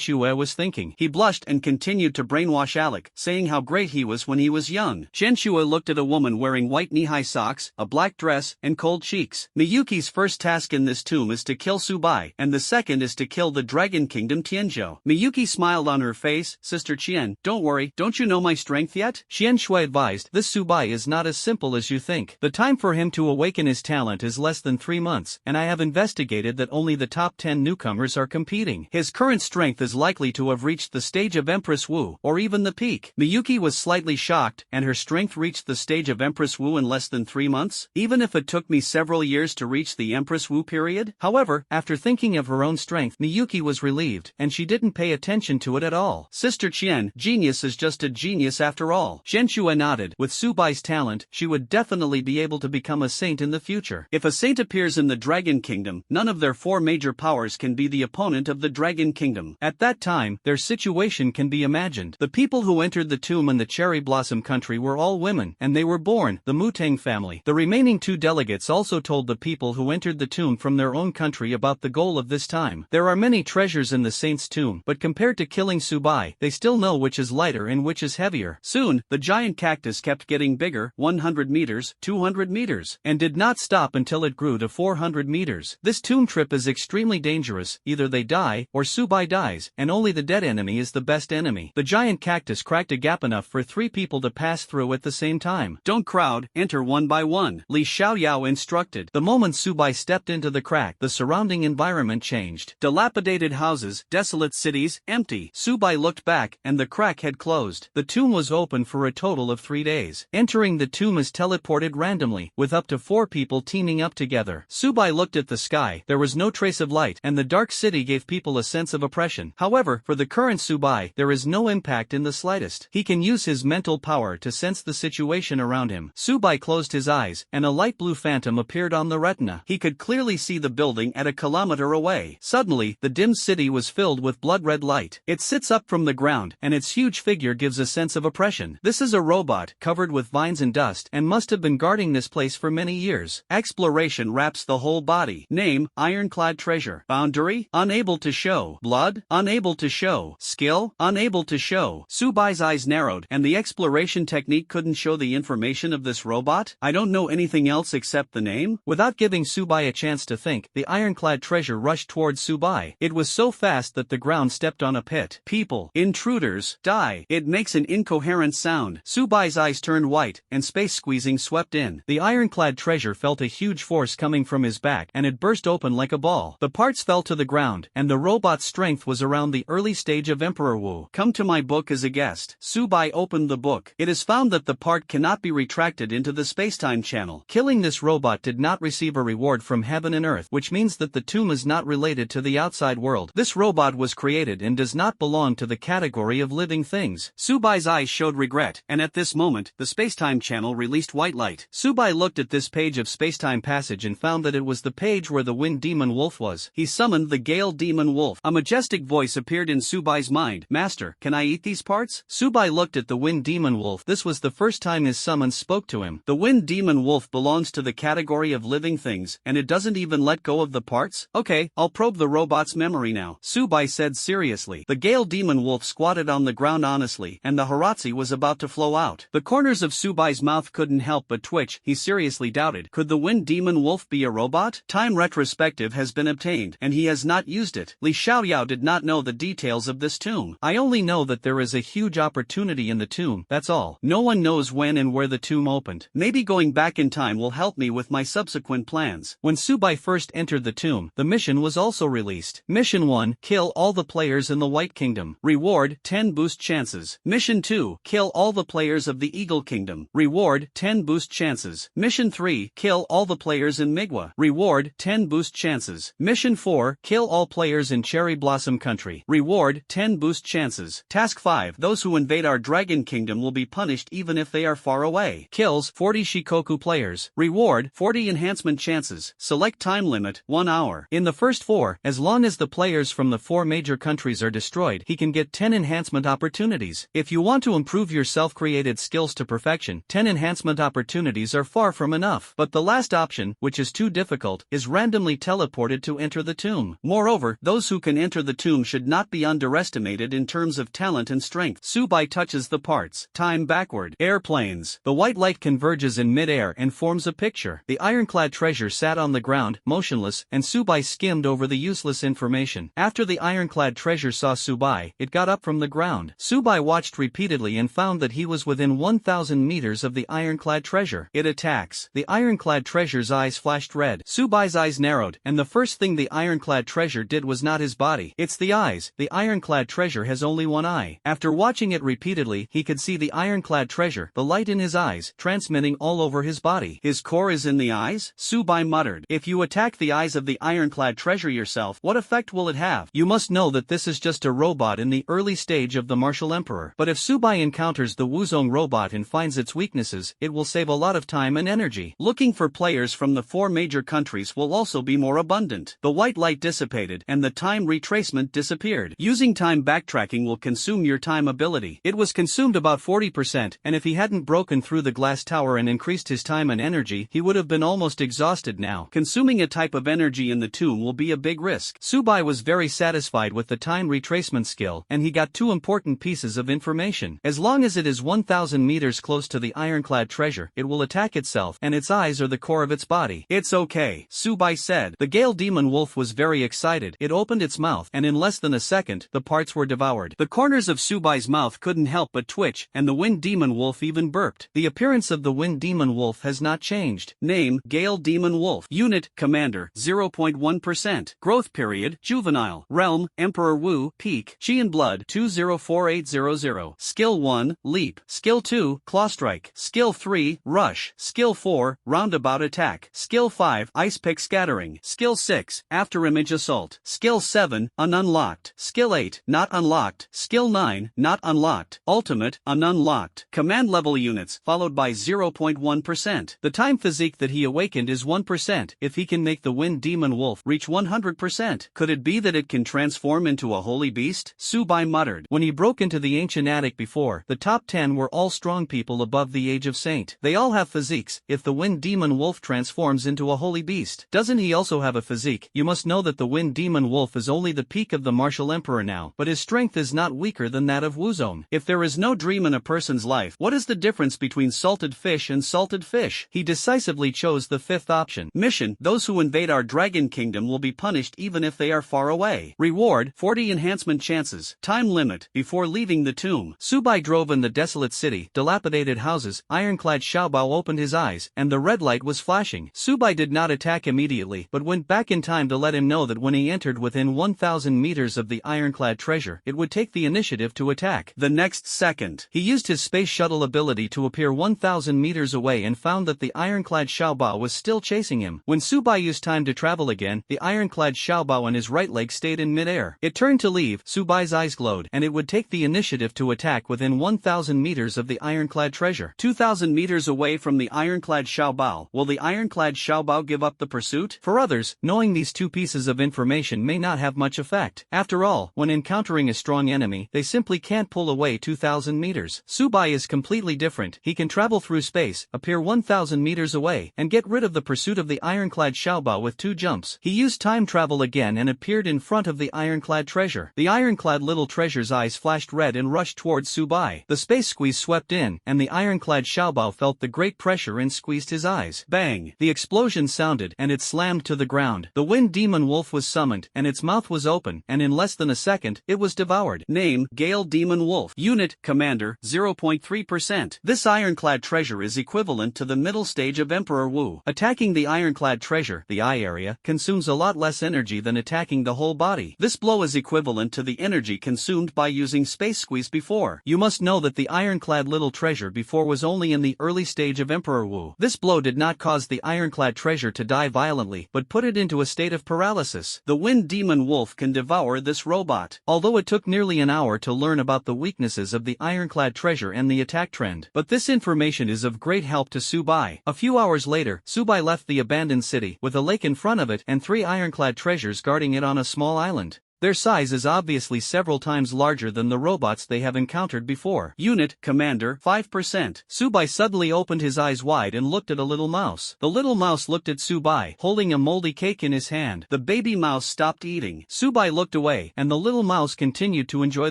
Shui was thinking. He blushed and continued to brainwash Alec, saying how great he was when he was young. Qian Shui looked at a woman wearing white knee-high socks, a black dress, and cold cheeks. Miyuki's first task in this tomb is to kill Subai, and the second is to kill the Dragon Kingdom Tianzhou. Miyuki smiled on her face. Sister Qian, don't worry, don't you know my strength yet? Qian Shui advised, this Subai is not as simple as you think. The time for him to awaken his talent is less than 3 months, and I have investigated that only the top 10 newcomers are competing. His current strength is likely to have reached the stage of Empress Wu, or even the peak. Miyuki was slightly shocked, and her strength reached the stage of Empress Wu in less than 3 months? Even if it took me several years to reach the Empress Wu period? However, after thinking of her own strength, Miyuki was relieved, and she didn't pay attention to it at all. Sister Qian, genius is just a genius after all. Qian Shui nodded. With Subai's talent, she would definitely be able to become a saint in the future. If a saint appears in the Dragon Kingdom, none of their 4 major powers can be the opponent of the Dragon Kingdom. At that time, their situation can be imagined. The people who entered the tomb in the Cherry Blossom country were all women, and they were born, the Mutang family. The remaining 2 delegates also told the people who entered the tomb from their own country about the goal of this time. There are many treasures in the saint's tomb, but compared to killing Subai, they still know which is lighter and which is heavier. Soon, the giant cactus kept getting bigger, 100 meters, 200 meters, and did not stop until it grew to 400 meters. This tomb trip is extremely dangerous, either they die, or Subai dies, and only the dead enemy is the best enemy. The giant cactus cracked a gap enough for 3 people to pass through at the same time. Don't crowd, enter one by one, Li Xiaoyao instructed. The moment Subai stepped into the crack, the surrounding environment changed. Dilapidated houses, desolate cities, empty. Subai looked back, and the crack had closed. The tomb was open for a total of 3 days. Entering the tomb is teleported randomly, with up to 4 people teaming up together. Subai looked at the sky. There was no trace of light, and the dark city gave people a sense of oppression. However, for the current Subai, there is no impact in the slightest. He can use his mental power to sense the situation around him. Subai closed his eyes, and a light blue phantom appeared on the retina. He could clearly see the building at a kilometer away. Suddenly, the dim city was filled with blood-red light. It sits up from the ground, and its huge figure gives a sense of oppression. This is a robot, covered with vines and dust, and must have been guarding this place for many years. Exploration wraps the whole body. Name, ironclad treasure. Boundary, unable to show. Blood, unable to show. Skill, unable to show. Subai's eyes narrowed, and the exploration technique couldn't show the information of this robot? I don't know anything else except the name? Without giving Subai a chance to think, the ironclad treasure rushed towards Subai. It was so fast that the ground stepped on a pit. People, intruders, die. It makes an incoherent sound. Subai's eyes turned white, and space squeezing swept in. The ironclad treasure felt a huge force coming from his back, and it burst open like a ball. The parts fell to the ground, and the robot's strength was around the early stage of Emperor Wu. Come to my book as a guest. Subai opened the book. It is found that the part cannot be retracted into the spacetime channel. Killing this robot did not receive a reward from heaven and earth, which means that the tomb is not related to the outside world. This robot was created and does not belong to the category of living things. Subai's eyes showed regret, and at this moment, the spacetime channel released white light. Subai looked at this page of spacetime passage and found that it was the page where the wind demon wolf was. He summoned the gale demon wolf. A majestic voice appeared in Subai's mind. Master, can I eat these parts? Subai looked at the wind demon wolf. This was the first time his summons spoke to him. The wind demon wolf belongs to the category of living things, and it doesn't even let go of the parts? Okay, I'll probe the robot's memory now, Subai said seriously. The gale demon wolf squatted on the ground honestly, and the haratsi was about to flow out. The corners of Subai's mouth couldn't help but twitch. He seriously doubted, could the wind demon wolf be a robot? Time retrospective has been obtained, and he has not used it. Li Xiaoyao did not know the details of this tomb. I only know that there is a huge opportunity in the tomb, that's all. No one knows when and where the tomb opened. Maybe going back in time will help me with my subsequent plans. When Subai first entered the tomb, the mission was also released. Mission 1, kill all the players in the White Kingdom. Reward, 10 boost chances. Mission 2, kill all the players of the Eagle Kingdom. Reward, 10 boost chances. Mission 3, kill all the players in Manhwa. Reward, 10 boost chances. Mission 4, kill all players in Cherry Blossom Country. Reward, 10 boost chances. Task 5, those who invade our Dragon Kingdom will be punished even if they are far away. Kills 40 Shikoku players. Reward, 40 enhancement chances. Select time limit, 1 hour. In the first 4, as long as the players from the 4 major countries are destroyed, he can get 10 enhancement opportunities. If you want to improve your self-created skills to perfection, 10 enhancement opportunities are far from enough. But the last option, which is too difficult, is is randomly teleported to enter the tomb. Moreover, those who can enter the tomb should not be underestimated in terms of talent and strength. Subai touches the parts. Time backward. Airplanes. The white light converges in mid-air and forms a picture. The ironclad treasure sat on the ground, motionless, and Subai skimmed over the useless information. After the ironclad treasure saw Subai, it got up from the ground. Subai watched repeatedly and found that he was within 1,000 meters of the ironclad treasure. It attacks. The ironclad treasure's eyes flashed red. Subai's eyes narrowed, and the first thing the ironclad treasure did was not his body. It's the eyes. The ironclad treasure has only one eye. After watching it repeatedly, he could see the ironclad treasure, the light in his eyes, transmitting all over his body. His core is in the eyes? Subai muttered. If you attack the eyes of the ironclad treasure yourself, what effect will it have? You must know that this is just a robot in the early stage of the martial emperor. But if Subai encounters the Wuzong robot and finds its weaknesses, it will save a lot of time and energy. Looking for players from the 4 major countries will also be more abundant. The white light dissipated, and the time retracement disappeared. Using time backtracking will consume your time ability. It was consumed about 40%, and if he hadn't broken through the glass tower and increased his time and energy, he would have been almost exhausted now. Consuming a type of energy in the tomb will be a big risk. Subai was very satisfied with the time retracement skill, and he got 2 important pieces of information. As long as it is 1,000 meters close to the ironclad treasure, it will attack itself, and its eyes are the core of its body. It's okay, Subai said. The Gale Demon Wolf was very excited. It opened its mouth, and in less than a second, the parts were devoured. The corners of Subai's mouth couldn't help but twitch, and the Wind Demon Wolf even burped. The appearance of the Wind Demon Wolf has not changed. Name, Gale Demon Wolf. Unit, Commander, 0.1%. Growth period, juvenile. Realm, Emperor Wu. Peak, Chi and Blood, 204800. Skill 1, Leap. Skill 2, Claw Strike. Skill 3, Rush. Skill 4, Roundabout Attack. Skill 5, Ice Pick Scattering. Skill 6, After Image Assault. Skill 7, Ununlocked. Skill 8, Not Unlocked. Skill 9, Not Unlocked. Ultimate, Ununlocked. Command level units, followed by 0.1%. The time physique that he awakened is 1%, if he can make the Wind Demon Wolf reach 100%. Could it be that it can transform into a holy beast? Subai muttered. When he broke into the ancient attic before, the top 10 were all strong people above the age of saint. They all have physiques. If the Wind Demon Wolf transforms into a holy beast, doesn't he also have a physique? You must know that the Wind Demon Wolf is only the peak of the martial emperor now, but his strength is not weaker than that of Wuzong. If there is no dream in a person's life, what is the difference between salted fish and salted fish? He decisively chose the 5th option. Mission: those who invade our dragon kingdom will be punished even if they are far away. Reward: 40 enhancement chances. Time limit: before leaving the tomb. Subai drove in the desolate city, dilapidated houses. Ironclad Xiaobao opened his eyes, and the red light was flashing. Subai did not attack immediately, but went back in time to let him know that when he entered within 1,000 meters of the ironclad treasure, it would take the initiative to attack. The next second, he used his space shuttle ability to appear 1,000 meters away and found that the ironclad Xiaobao was still chasing him. When Subai used time to travel again, the ironclad Xiaobao and his right leg stayed in midair. It turned to leave. Subai's eyes glowed, and it would take the initiative to attack within 1,000 meters of the ironclad treasure. 2,000 meters away from the ironclad Xiaobao. Will the ironclad Xiaobao give up the pursuit? For others, knowing these 2 pieces of information may not have much effect. After all, when encountering a strong enemy, they simply can't pull away 2,000 meters. Subai is completely different. He can travel through space, appear 1,000 meters away, and get rid of the pursuit of the ironclad Xiaobao with 2 jumps. He used time travel again and appeared in front of the ironclad treasure. The ironclad little treasure's eyes flashed red and rushed towards Subai. The space squeeze swept in, and the ironclad Xiaobao felt the great pressure and squeezed his eyes. Bang! The explosion sounded, and it slammed to the ground. The Wind Demon Wolf was summoned, and its mouth was open, and in less than a second, it was devoured. Name, Gale Demon Wolf. Unit, Commander, 0.3%. This ironclad treasure is equivalent to the middle stage of Emperor Wu. Attacking the ironclad treasure, the eye area, consumes a lot less energy than attacking the whole body. This blow is equivalent to the energy consumed by using space squeeze before. You must know that the ironclad little treasure before was only in the early stage of Emperor Wu. This blow did not cause the ironclad treasure to die violently, but put it into a state of paralysis. The Wind Demon Wolf can devour this robot. Although it took nearly an hour to learn about the weaknesses of the ironclad treasure and the attack trend, but this information is of great help to Subai. A few hours later, Subai left the abandoned city, with a lake in front of it and 3 ironclad treasures guarding it on a small island. Their size is obviously several times larger than the robots they have encountered before. Unit, Commander, 5%. Subai suddenly opened his eyes wide and looked at a little mouse. The little mouse looked at Subai, holding a moldy cake in his hand. The baby mouse stopped eating. Subai looked away, and the little mouse continued to enjoy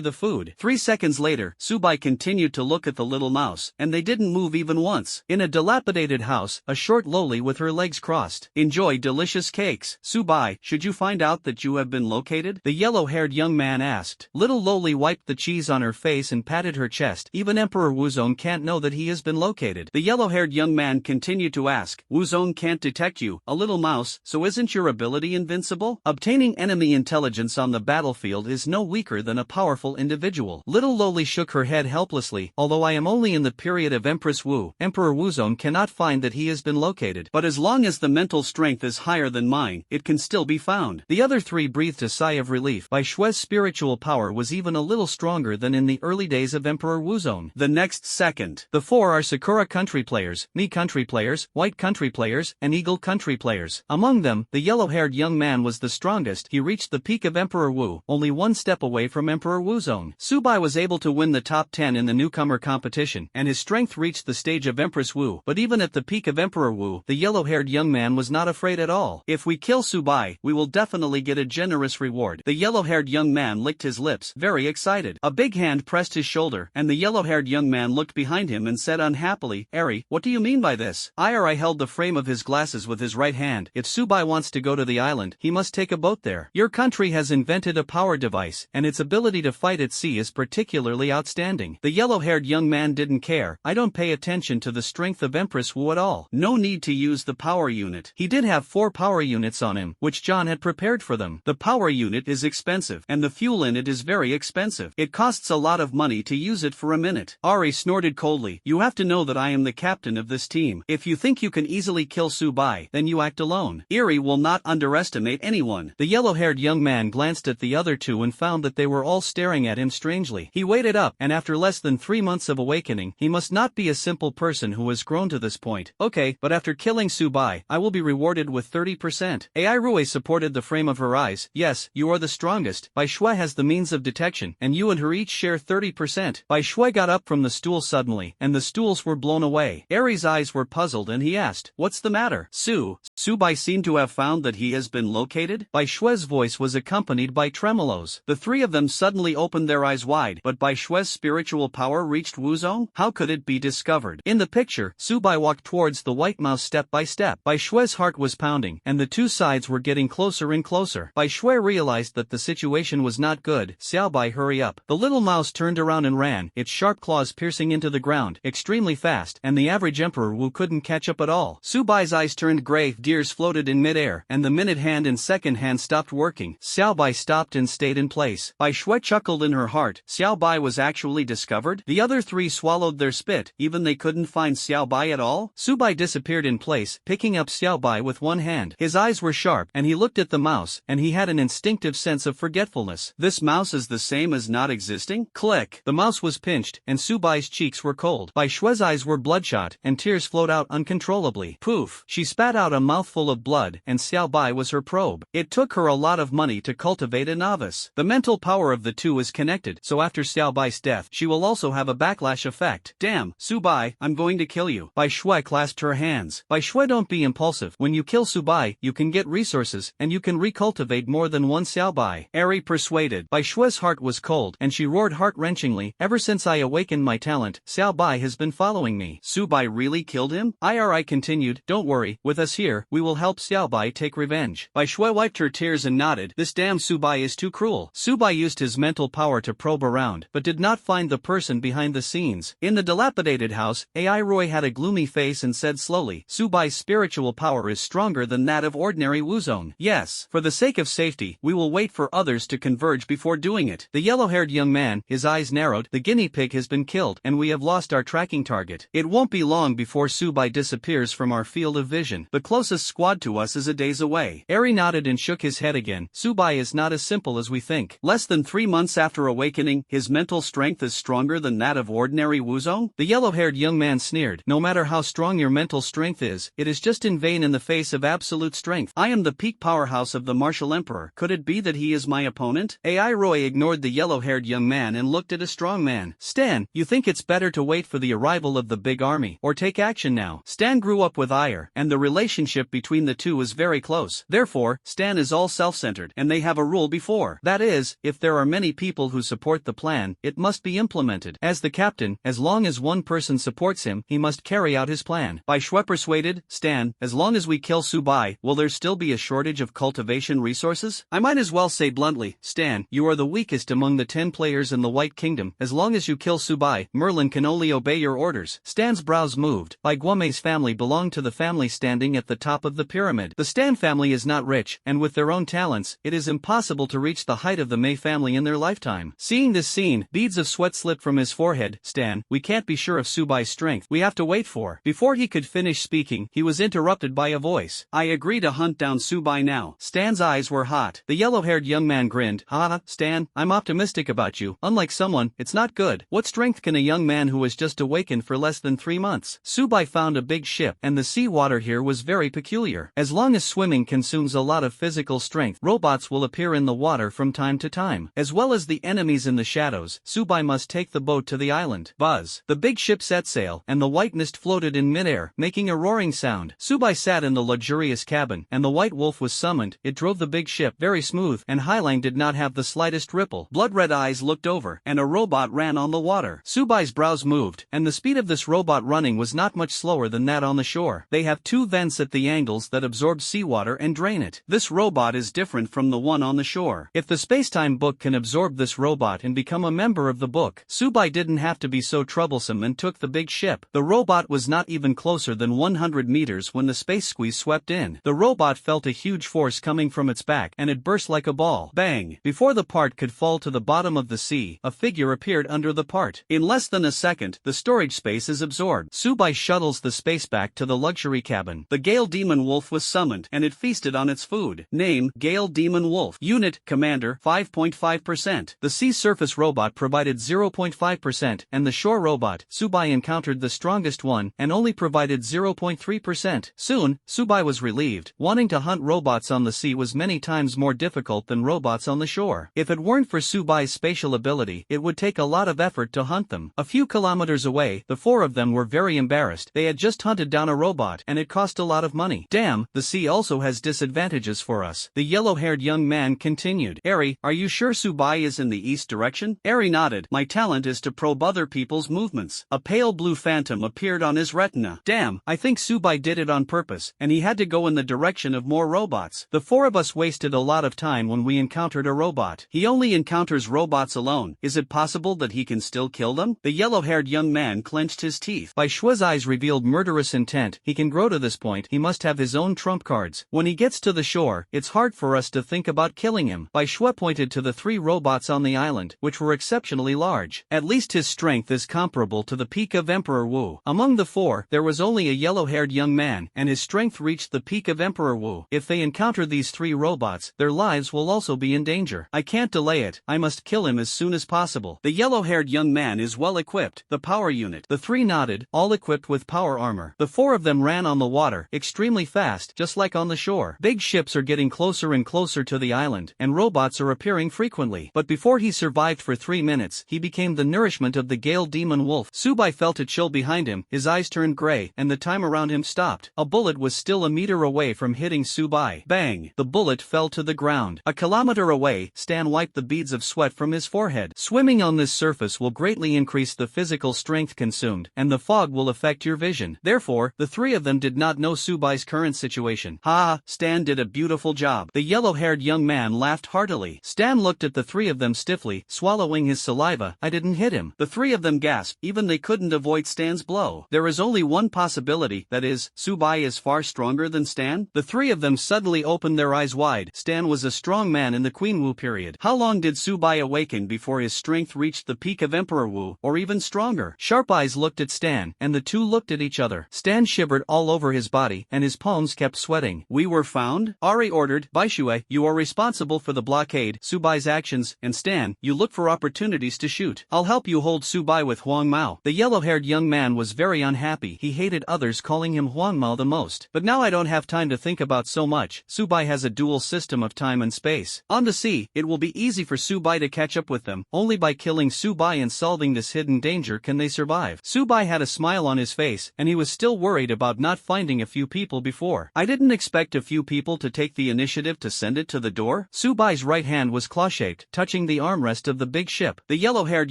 the food. 3 seconds later, Subai continued to look at the little mouse, and they didn't move even once. In a dilapidated house, a short loli with her legs crossed. Enjoy delicious cakes. Subai, should you find out that you have been located? The yellow-haired young man asked. Little loli wiped the cheese on her face and patted her chest. Even Emperor Wuzong can't know that he has been located. The yellow-haired young man continued to ask. Wuzong can't detect you, a little mouse, so isn't your ability invincible? Obtaining enemy intelligence on the battlefield is no weaker than a powerful individual. Little loli shook her head helplessly. Although I am only in the period of Empress Wu, Emperor Wuzong cannot find that he has been located. But as long as the mental strength is higher than mine, it can still be found. The other three breathed a sigh of relief. Bai Shui's spiritual power was even a little stronger than in the early days of Emperor Wuzong. The next second, the four are Sakura country players, Mi country players, White country players, and Eagle country players. Among them, the yellow-haired young man was the strongest. He reached the peak of Emperor Wu, only one step away from Emperor Wuzong. Subai was able to win the top 10 in the newcomer competition, and his strength reached the stage of Empress Wu. But even at the peak of Emperor Wu, the yellow-haired young man was not afraid at all. If we kill Subai, we will definitely get a generous reward. The yellow-haired young man licked his lips, very excited. A big hand pressed his shoulder, and the yellow-haired young man looked behind him and said unhappily, Eri, what do you mean by this? Eri held the frame of his glasses with his right hand. If Subai wants to go to the island, he must take a boat there. Your country has invented a power device, and its ability to fight at sea is particularly outstanding. The yellow-haired young man didn't care. I don't pay attention to the strength of Empress Wu at all. No need to use the power unit. He did have 4 power units on him, which John had prepared for them. The power unit is expensive, and the fuel in it is very expensive. It costs a lot of money to use it for a minute. Ari snorted coldly. You have to know that I am the captain of this team. If you think you can easily kill Subai, then you act alone. Eri will not underestimate anyone. The yellow-haired young man glanced at the other two and found that they were all staring at him strangely. He waited up, and after less than 3 months of awakening, he must not be a simple person who has grown to this point. Okay, but after killing Subai, I will be rewarded with 30%. Ai Rui supported the frame of her eyes. Yes, you are the strongest. Bai Shui has the means of detection, and you and her each share 30%. Bai Shui got up from the stool suddenly, and the stools were blown away. Eri's eyes were puzzled and he asked, what's the matter? Subai seemed to have found that he has been located? Bai Shui's voice was accompanied by tremolos. The three of them suddenly opened their eyes wide. But Bai Shui's spiritual power reached Wuzong? How could it be discovered? In the picture, Subai walked towards the white mouse step by step. Bai Shui's heart was pounding, and the two sides were getting closer and closer. Bai Shui realized that the situation was not good. Xiaobai, hurry up. The little mouse turned around and ran, its sharp claws piercing into the ground, extremely fast, and the average Emperor Wu couldn't catch up at all. Subai's eyes turned gray, gears floated in midair, and the minute hand and second hand stopped working. Xiaobai stopped and stayed in place. Bai Shui chuckled in her heart. Xiaobai was actually discovered? The other three swallowed their spit. Even they couldn't find Xiaobai at all? Subai disappeared in place, picking up Xiaobai with one hand. His eyes were sharp, and he looked at the mouse, and he had an instinctive sense of forgetfulness. This mouse is the same as not existing? Click. The mouse was pinched, and Subai's cheeks were cold. Bai Shui's eyes were bloodshot, and tears flowed out uncontrollably. Poof. She spat out a mouthful of blood, and Xiaobai was her probe. It took her a lot of money to cultivate a novice. The mental power of the two is connected, so after Xiaobai's death, she will also have a backlash effect. Damn, Subai, I'm going to kill you. Bai Shui clasped her hands. Bai Shui, don't be impulsive. When you kill Subai, you can get resources, and you can recultivate more than one Xiaobai. Eri persuaded. Bai Shui's heart was cold, and she roared heart-wrenchingly, ever since I awakened my talent, Xiaobai has been following me. Subai really killed him? Iri continued, don't worry, with us here, we will help Xiaobai take revenge. Bai Shui wiped her tears and nodded. This damn Subai is too cruel. Subai used his mental power to probe around, but did not find the person behind the scenes. In the dilapidated house, Ai Rui had a gloomy face and said slowly, Subai's spiritual power is stronger than that of ordinary Wuzong. Yes, for the sake of safety, we will wait for others to converge before doing it. The yellow-haired young man, his eyes narrowed, the guinea pig has been killed, and we have lost our tracking target. It won't be long before Subai disappears from our field of vision. The closest squad to us is a days away. Eri nodded and shook his head again. Subai is not as simple as we think. Less than 3 months after awakening, his mental strength is stronger than that of ordinary Wuzong? The yellow-haired young man sneered. No matter how strong your mental strength is, it is just in vain in the face of absolute strength. I am the peak powerhouse of the martial emperor. Could it be that he is my opponent? AI Roy ignored the yellow-haired young man and looked at a strong man. Stan, you think it's better to wait for the arrival of the big army, or take action now? Stan grew up with Ire, and the relationship between the two is very close. Therefore, Stan is all self-centered, and they have a rule before. That is, if there are many people who support the plan, it must be implemented. As the captain, as long as one person supports him, he must carry out his plan. Bai Shui persuaded, Stan, as long as we kill Subai, will there still be a shortage of cultivation resources? I might as well say bluntly, Stan, you are the weakest among the 10 players in the White Kingdom. As long as you kill Subai, Merlin can only obey your orders. Stan's brows moved. Bai Guomei's family belonged to the family standing at the top of the pyramid. The Stan family is not rich, and with their own talents, it is impossible to reach the height of the Mei family in their lifetime. Seeing this scene, beads of sweat slipped from his forehead. Stan, we can't be sure of Subai's strength. We have to wait for. Before he could finish speaking, he was interrupted by a voice. I agree to hunt down Subai now. Stan's eyes were hot. The yellow-haired young man grinned. Haha, Stan, I'm optimistic about you. Unlike someone, it's not good. What strength can a young man who has just awakened for less than 3 months? Subai found a big ship, and the sea water here was very peculiar. As long as swimming consumes a lot of physical strength, robots will appear in the water from time to time. As well as the enemies in the shadows, Subai must take the boat to the island. Buzz. The big ship set sail, and the white mist floated in midair, making a roaring sound. Subai sat in the luxurious cabin, and the white wolf was summoned. It drove the big ship very smooth, and Highline did not have the slightest ripple. Blood-red eyes looked over, and a robot ran on the water. Subai's brows moved, and the speed of this robot running was not much slower than that on the shore. They have 2 vents at the angles that absorb seawater and drain it. This robot is different from the one on the shore. If the Spacetime book can absorb this robot and become a member of the book, Subai didn't have to be so troublesome and took the big ship. The robot was not even closer than 100 meters when the space squeeze swept in. The robot felt a huge force coming from its back, and it burst like a ball. Bang! Before the part could fall to the bottom of the sea, a figure appeared under the part. In less than a second, the storage space is absorbed. Subai shuttles the space back to the luxury cabin. The Gale Demon Wolf was summoned, and it feasted on its food. Name, Gale Demon Wolf. Unit, Commander, 5.5%. The sea surface robot provided 0.5%, and the shore robot, Subai encountered the strongest one, and only provided 0.3%. Soon, Subai was relieved. Wanting to hunt robots on the sea was many times more difficult than robots on the shore. If it weren't for Subai's spatial ability, it would take a lot of effort to hunt them. A few kilometers away, the 4 of them were very embarrassed. They had just hunted down a robot, and it cost a lot of money. Damn, the sea also has disadvantages for us. The yellow-haired young man continued. Eri, are you sure Subai is in the east direction? Eri nodded. My talent is to probe other people's movements. A pale blue phantom appeared on his retina. Damn, I think Subai did it on purpose, and he had to go in the direction of more robots. The 4 of us wasted a lot of time when we encountered a robot. He only encounters robots alone. Is it possible that he can still kill them? The yellow-haired young man clenched his teeth. Bai Shui's eyes revealed murderous intent. He can grow to this point. He must have his own trump cards. When he gets to the shore, it's hard for us to think about killing him. Bai Shui pointed to the 3 robots on the island, which were exceptionally large. At least his strength is comparable to the peak of Emperor Wu. Among the 4, there was only a yellow-haired young man, and his strength reached the peak of Emperor Wu. If they encounter these 3 robots, their lives will also be in danger. I can't delay it. I must kill him as soon as possible. The yellow-haired young man is well equipped. The power unit. The 3 nodded, all equipped with power armor. The 4 of them ran on the water, extremely fast, just like on the shore. Big ships are getting closer and closer to the island, and robots are appearing frequently. But before he survived for 3 minutes, he became the nourishment of the Gale Demon Wolf. Subai felt a chill behind him, his eyes turned gray, and the time around him stopped. A bullet was still a meter away from hitting Subai. Bang! The bullet fell to the ground. A kilometer away, Stan wiped the beads of sweat from his forehead. Swimming on this surface will greatly increase the physical strength consumed, and the fog will affect your vision. Therefore, the 3 of them did not know Subai's current situation. Ha! Stan did a beautiful job. The yellow-haired young man laughed heartily. Stan looked at the 3 of them stiffly, swallowing his saliva. I didn't hit him. The 3 of them gasped. Even they couldn't avoid Stan's blow. There is only one possibility, that is, Subai is far stronger than Stan? The 3 of them suddenly opened their eyes wide. Stan was a strong man in the Queen Wu period. How long did Subai awaken before his strength reached the peak of Emperor Wu, or even stronger? Sharp eyes looked at Stan, and the 2 looked at each other. Stan shivered all over his body, and his palms kept sweating. We were found? Ari ordered. Bai Shui, you are responsible for the blockade, Subai's actions, and Stan, you look for opportunities to shoot. I'll help you hold Subai with Huang Mao. The yellow-haired young man was very unhappy. He hated others calling him Huang Mao the most. But now I don't have time to think about so much. Subai has a dual system of time and space. space. On the sea, it will be easy for Subai to catch up with them. Only by killing Subai and solving this hidden danger can they survive. Subai had a smile on his face, and he was still worried about not finding a few people before. I didn't expect a few people to take the initiative to send it to the door. Subai's right hand was claw-shaped, touching the armrest of the big ship. The yellow-haired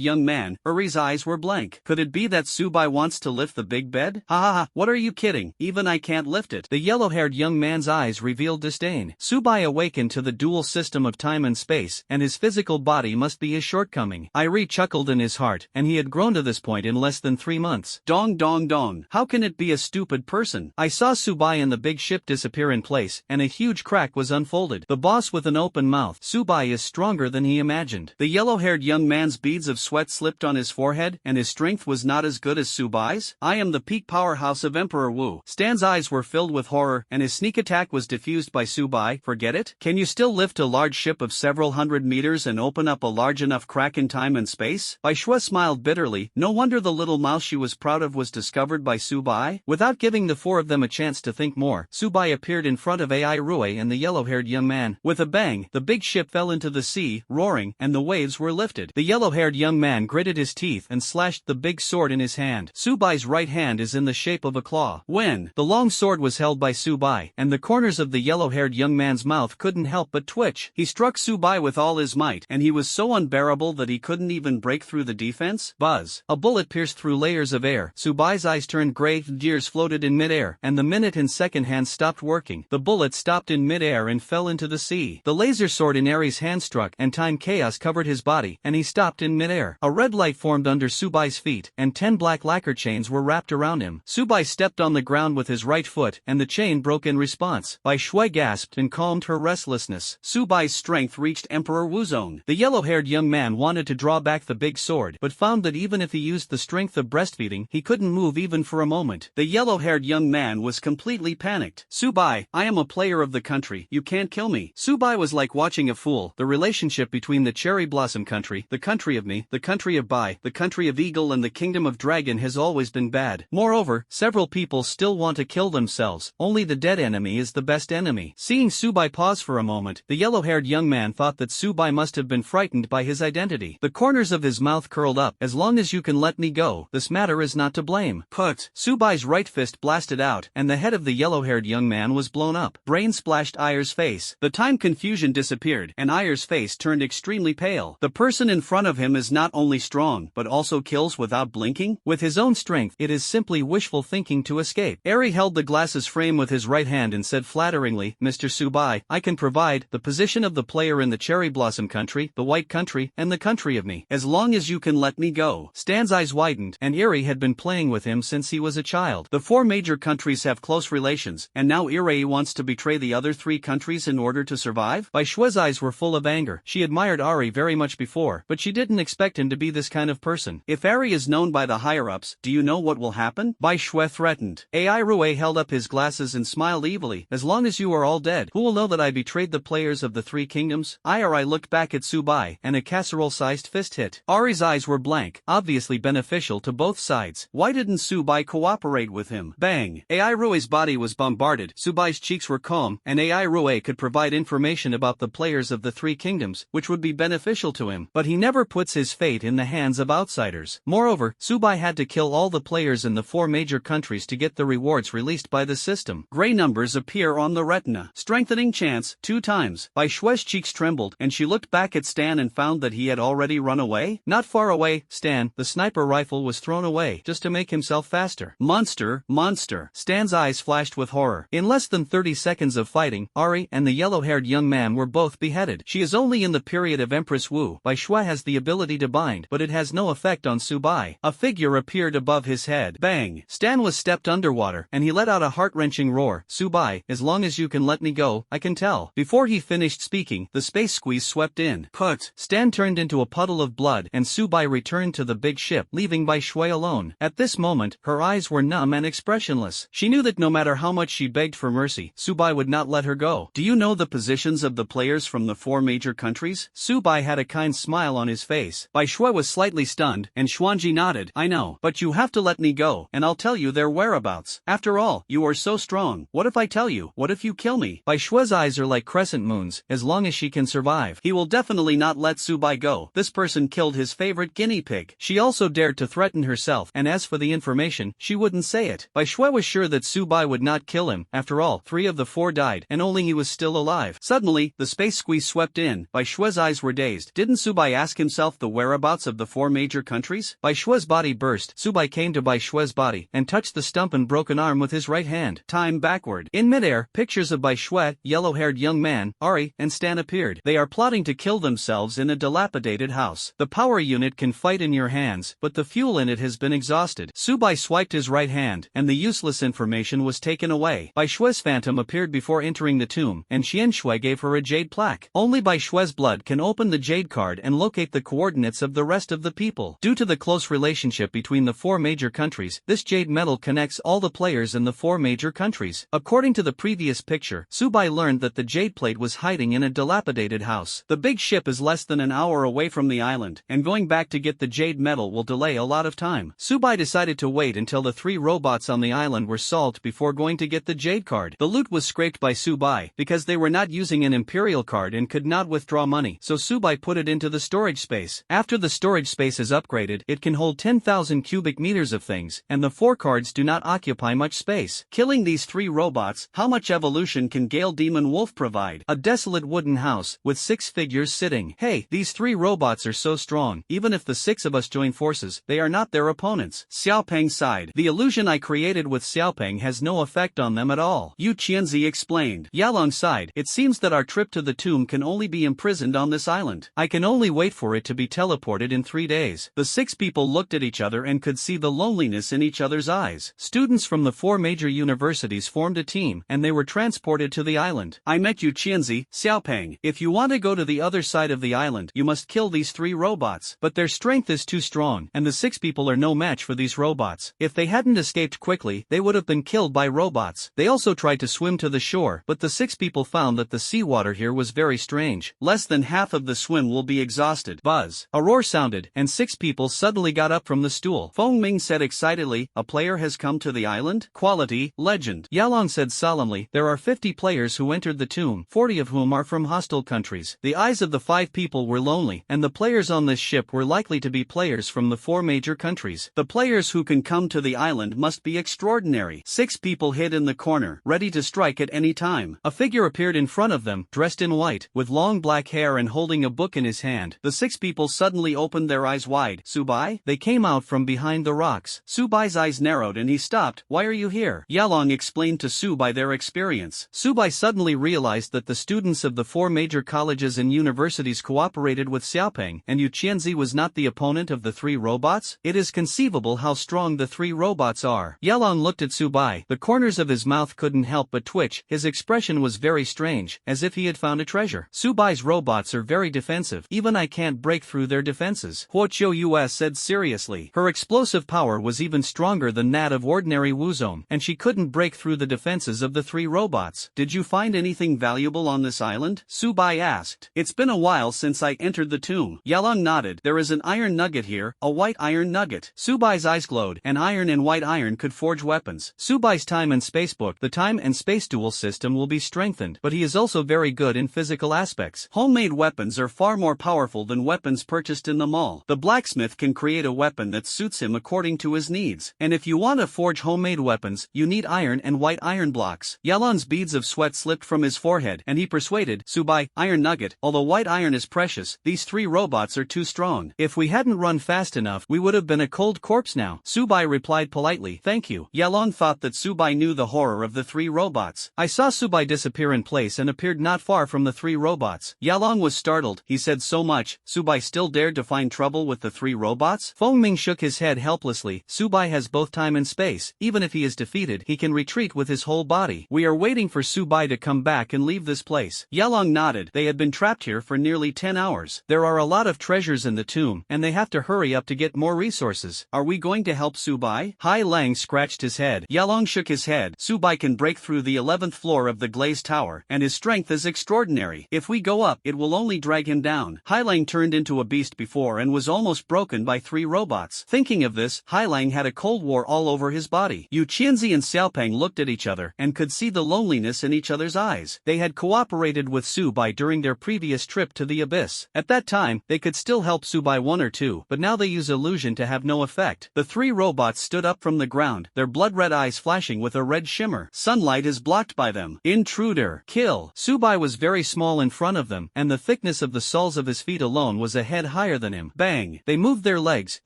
young man, Uri's eyes were blank. Could it be that Subai wants to lift the big bed? Ha ha ha, what are you kidding? Even I can't lift it. The yellow-haired young man's eyes revealed disdain. Subai awakened to the dual system of time and space, and his physical body must be his shortcoming. Iri chuckled in his heart, and he had grown to this point in less than 3 months. Dong dong dong. How can it be a stupid person? I saw Subai and the big ship disappear in place, and a huge crack was unfolded. The boss with an open mouth. Subai is stronger than he imagined. The yellow-haired young man's beads of sweat slipped on his forehead, and his strength was not as good as Subai's. I am the peak powerhouse of Emperor Wu. Stan's eyes were filled with horror, and his sneak attack was diffused by Subai. Forget it? Can you still lift a large ship of several hundred meters and open up a large enough crack in time and space? Bai Shui smiled bitterly. No wonder the little mouse she was proud of was discovered by Subai. Without giving the four of them a chance to think more, Subai appeared in front of Ai Rue and the yellow-haired young man. With a bang, the big ship fell into the sea, roaring, and the waves were lifted. The yellow-haired young man gritted his teeth and slashed the big sword in his hand. Subai's right hand is in the shape of a claw. When the long sword was held by Subai, and the corners of the yellow-haired young man's mouth couldn't help but twitch. He struck Subai with all his might, and he was so unbearable that he couldn't even break through the defense. Buzz! A bullet pierced through layers of air. Subai's eyes turned gray, gears floated in midair, and the minute and second hand stopped working. The bullet stopped in midair and fell into the sea. The laser sword in Aries' hand struck, and time chaos covered his body, and he stopped in midair. A red light formed under Subai's feet, and 10 black lacquer chains were wrapped around him. Subai stepped on the ground with his right foot, and the chain broke in response. Bai Shui gasped and calmed her restlessness. Subai's strength reached Emperor Wu's own. The yellow-haired young man wanted to draw back the big sword, but found that even if he used the strength of breastfeeding, he couldn't move even for a moment. The yellow-haired young man was completely panicked. Subai, I am a player of the country. You can't kill me. Subai was like watching a fool. The relationship between the cherry blossom country, the country of me, the country of Bai, the country of Eagle and the kingdom of Dragon has always been bad. Moreover, several people still want to kill themselves. Only the dead enemy is the best enemy. Seeing Subai pause for a moment, the yellow-haired young man thought that Subai must have been frightened by his identity. The corners of his mouth curled up. As long as you can let me go, this matter is not to blame. Put! Subai's right fist blasted out, and the head of the yellow-haired young man was blown up. Brain splashed Ayer's face. The time confusion disappeared, and Ayer's face turned extremely pale. The person in front of him is not only strong, but also kills without blinking. With his own strength, it is simply wishful thinking to escape. Eri held the glass's frame with his right hand and said flatteringly, Mr. Subai, I can provide the position of the player in the cherry blossom country, the white country, and the country of me, as long as you can let me go. Stan's eyes widened, and Eri had been playing with him since he was a child. The 4 major countries have close relations, and now Eri wants to betray the other 3 countries in order to survive? Bai Shui's eyes were full of anger. She admired Ari very much before, but she didn't expect him to be this kind of person. If Ari is known by the higher-ups, do you know what will happen? Bai Shui threatened. Ai Rue held up his glasses and smiled evilly. As long as you are all dead, who will know that I betrayed the players of the 3 kingdoms? Iri looked back at Subai, and a casserole-sized fist hit. Ari's eyes were blank, obviously beneficial to both sides. Why didn't Subai cooperate with him? Bang! Ai Rue's body was bombarded. Subai's cheeks were calm, and Ai Rue could provide information about the players of the 3 kingdoms, which would be beneficial to him. But he never puts his fate in the hands of outsiders. Moreover, Subai had to kill all the players in the 4 major countries to get the rewards released by the system. Gray numbers appear on the retina. Strengthening chance, 2 times. Bai Shui's cheeks trembled, and she looked back at Stan and found that he had already run away. Not far away, Stan, the sniper rifle was thrown away, just to make himself faster. Monster, monster. Stan's eyes flashed with horror. In less than 30 seconds of fighting, Ari and the yellow-haired young man were both beheaded. She is only in the period of Empress Wu. Bai Shui has the ability to bind, but it has no effect on Subai. A figure appeared above his head. Bang! Stan was stepped underwater, and he let out a heart-wrenching roar. Subai, as long as you can let me go, I can tell. Before he finished speaking, the space squeeze swept in. Put! Stan turned into a puddle of blood, and Subai returned to the big ship, leaving Bai Shui alone. At this moment, her eyes were numb and expressionless. She knew that no matter how much she begged for mercy, Subai would not let her go. Do you know the positions of the players from the 4 major countries? Subai had a kind smile on his face. Bai Shui was slightly stunned, and Xuanji nodded. I know, but you have to let me go, and I'll tell you their whereabouts. After all, you are so strong. What if I tell you? What if you kill me? Bai Shui's eyes are like crescent moons, wounds, as long as she can survive. He will definitely not let Subai go. This person killed his favorite guinea pig. She also dared to threaten herself, and as for the information, she wouldn't say it. Bai Shui was sure that Subai would not kill him. After all, 3 of the 4 died, and only he was still alive. Suddenly, the space squeeze swept in. Bai Shui's eyes were dazed. Didn't Subai ask himself the whereabouts of the 4 major countries? Bai Shui's body burst. Subai came to Bai Shui's body, and touched the stump and broken arm with his right hand. Time backward. In midair, pictures of Bai Shui, yellow-haired young man, Ari, and Stan appeared. They are plotting to kill themselves in a dilapidated house. The power unit can fight in your hands, but the fuel in it has been exhausted. Subai swiped his right hand, and the useless information was taken away. Bai Shui's phantom appeared before entering the tomb, and Xian Shui gave her a jade plaque. Only Bai Shui's blood can open the jade card and locate the coordinates of the rest of the people. Due to the close relationship between the 4 major countries, this jade metal connects all the players in the 4 major countries. According to the previous picture, Subai learned that the jade plate was hiding in a dilapidated house. The big ship is less than an hour away from the island, and going back to get the jade metal will delay a lot of time. Subai decided to wait until the 3 robots on the island were solved before going to get the jade card. The loot was scraped by Subai because they were not using an imperial card and could not withdraw money, so Subai put it into the storage space. After the storage space is upgraded, it can hold 10,000 cubic meters of things, and the 4 cards do not occupy much space. Killing these 3 robots, how much evolution can Gale Demon Wolf provide? A desolate wooden house, with 6 figures sitting. Hey, these 3 robots are so strong, even if the 6 of us join forces, they are not their opponents. Xiaopeng sighed. The illusion I created with Xiaopeng has no effect on them at all. Yu Qianzi explained. Yalong sighed. It seems that our trip to the tomb can only be imprisoned on this island. I can only wait for it to be teleported in 3 days. The 6 people looked at each other and could see the loneliness in each other's eyes. Students from the 4 major universities formed a team, and they were transported to the island. I met Yu Qianzi, Xiaopeng. If you want to go to the other side of the island, you must kill these 3 robots. But their strength is too strong, and the 6 people are no match for these robots. If they hadn't escaped quickly, they would have been killed by robots. They also tried to swim to the shore, but the 6 people found that the seawater here was very strange. Less than half of the swim will be exhausted. Buzz. A roar sounded, and 6 people suddenly got up from the stool. Feng Ming said excitedly, a player has come to the island? Quality, legend. Yalong said solemnly, there are 50 players who entered the tomb, 40 of whom are from hostile countries. The eyes of the 5 people were lonely, and the players on this ship were likely to be players from the 4 major countries. The players who can come to the island must be extraordinary. 6 people hid in the corner, ready to strike at any time. A figure appeared in front of them, dressed in white, with long black hair and holding a book in his hand. The 6 people suddenly opened their eyes wide. Subai? They came out from behind the rocks. Subai's eyes narrowed and he stopped. Why are you here? Yalong explained to Subai their experience. Subai suddenly realized that the students of the 4 major colleges and universities cooperated with Xiaopeng, and Yu Qianzi was not the opponent of the 3 robots? It is conceivable how strong the 3 robots are. Yalong looked at Subai. The corners of his mouth couldn't help but twitch. His expression was very strange, as if he had found a treasure. Subai's robots are very defensive. Even I can't break through their defenses. Huo Qiu US said seriously. Her explosive power was even stronger than that of ordinary Wuzong, and she couldn't break through the defenses of the 3 robots. Did you find anything valuable on this island? Subai asked. It's been a while since I entered the tomb. Yalong nodded. There is an iron nugget here, a white iron nugget. Subai's eyes glowed. An iron and white iron could forge weapons. Subai's time and space book, the time and space dual system, will be strengthened, but he is also very good in physical aspects. Homemade weapons are far more powerful than weapons purchased in the mall. The blacksmith can create a weapon that suits him according to his needs. And if you want to forge homemade weapons, you need iron and white iron blocks. Yalong's beads of sweat slipped from his forehead, and he persuaded Subai, iron nugget, although white iron is precious, these 3 robots are too strong. If we hadn't run fast enough, we would have been a cold corpse now. Subai replied politely, thank you. Yalong thought that Subai knew the horror of the 3 robots. I saw Subai disappear in place and appeared not far from the 3 robots. Yalong was startled. He said so much. Subai still dared to find trouble with the 3 robots? Feng Ming shook his head helplessly. Subai has both time and space. Even if he is defeated, he can retreat with his whole body. We are waiting for Subai to come back and leave this place. Yalong nodded. They had been trapped here for nearly 10 hours. There are a lot of treasures in the tomb, and they have to hurry up to get more resources. Are we going to help Subai? Hai Lang scratched his head. Yalong shook his head. Subai can break through the 11th floor of the glazed tower, and his strength is extraordinary. If we go up, it will only drag him down. Hai Lang turned into a beast before and was almost broken by 3 robots. Thinking of this, Hai Lang had a cold war all over his body. Yu Qianzi and Xiaopeng looked at each other and could see the loneliness in each other's eyes. They had cooperated cooperated with Subai during their previous trip to the abyss. At that time, they could still help Subai one or two, but now they use illusion to have no effect. The three robots stood up from the ground, their blood-red eyes flashing with a red shimmer. Sunlight is blocked by them. Intruder. Kill. Subai was very small in front of them, and the thickness of the soles of his feet alone was a head higher than him. Bang. They moved their legs,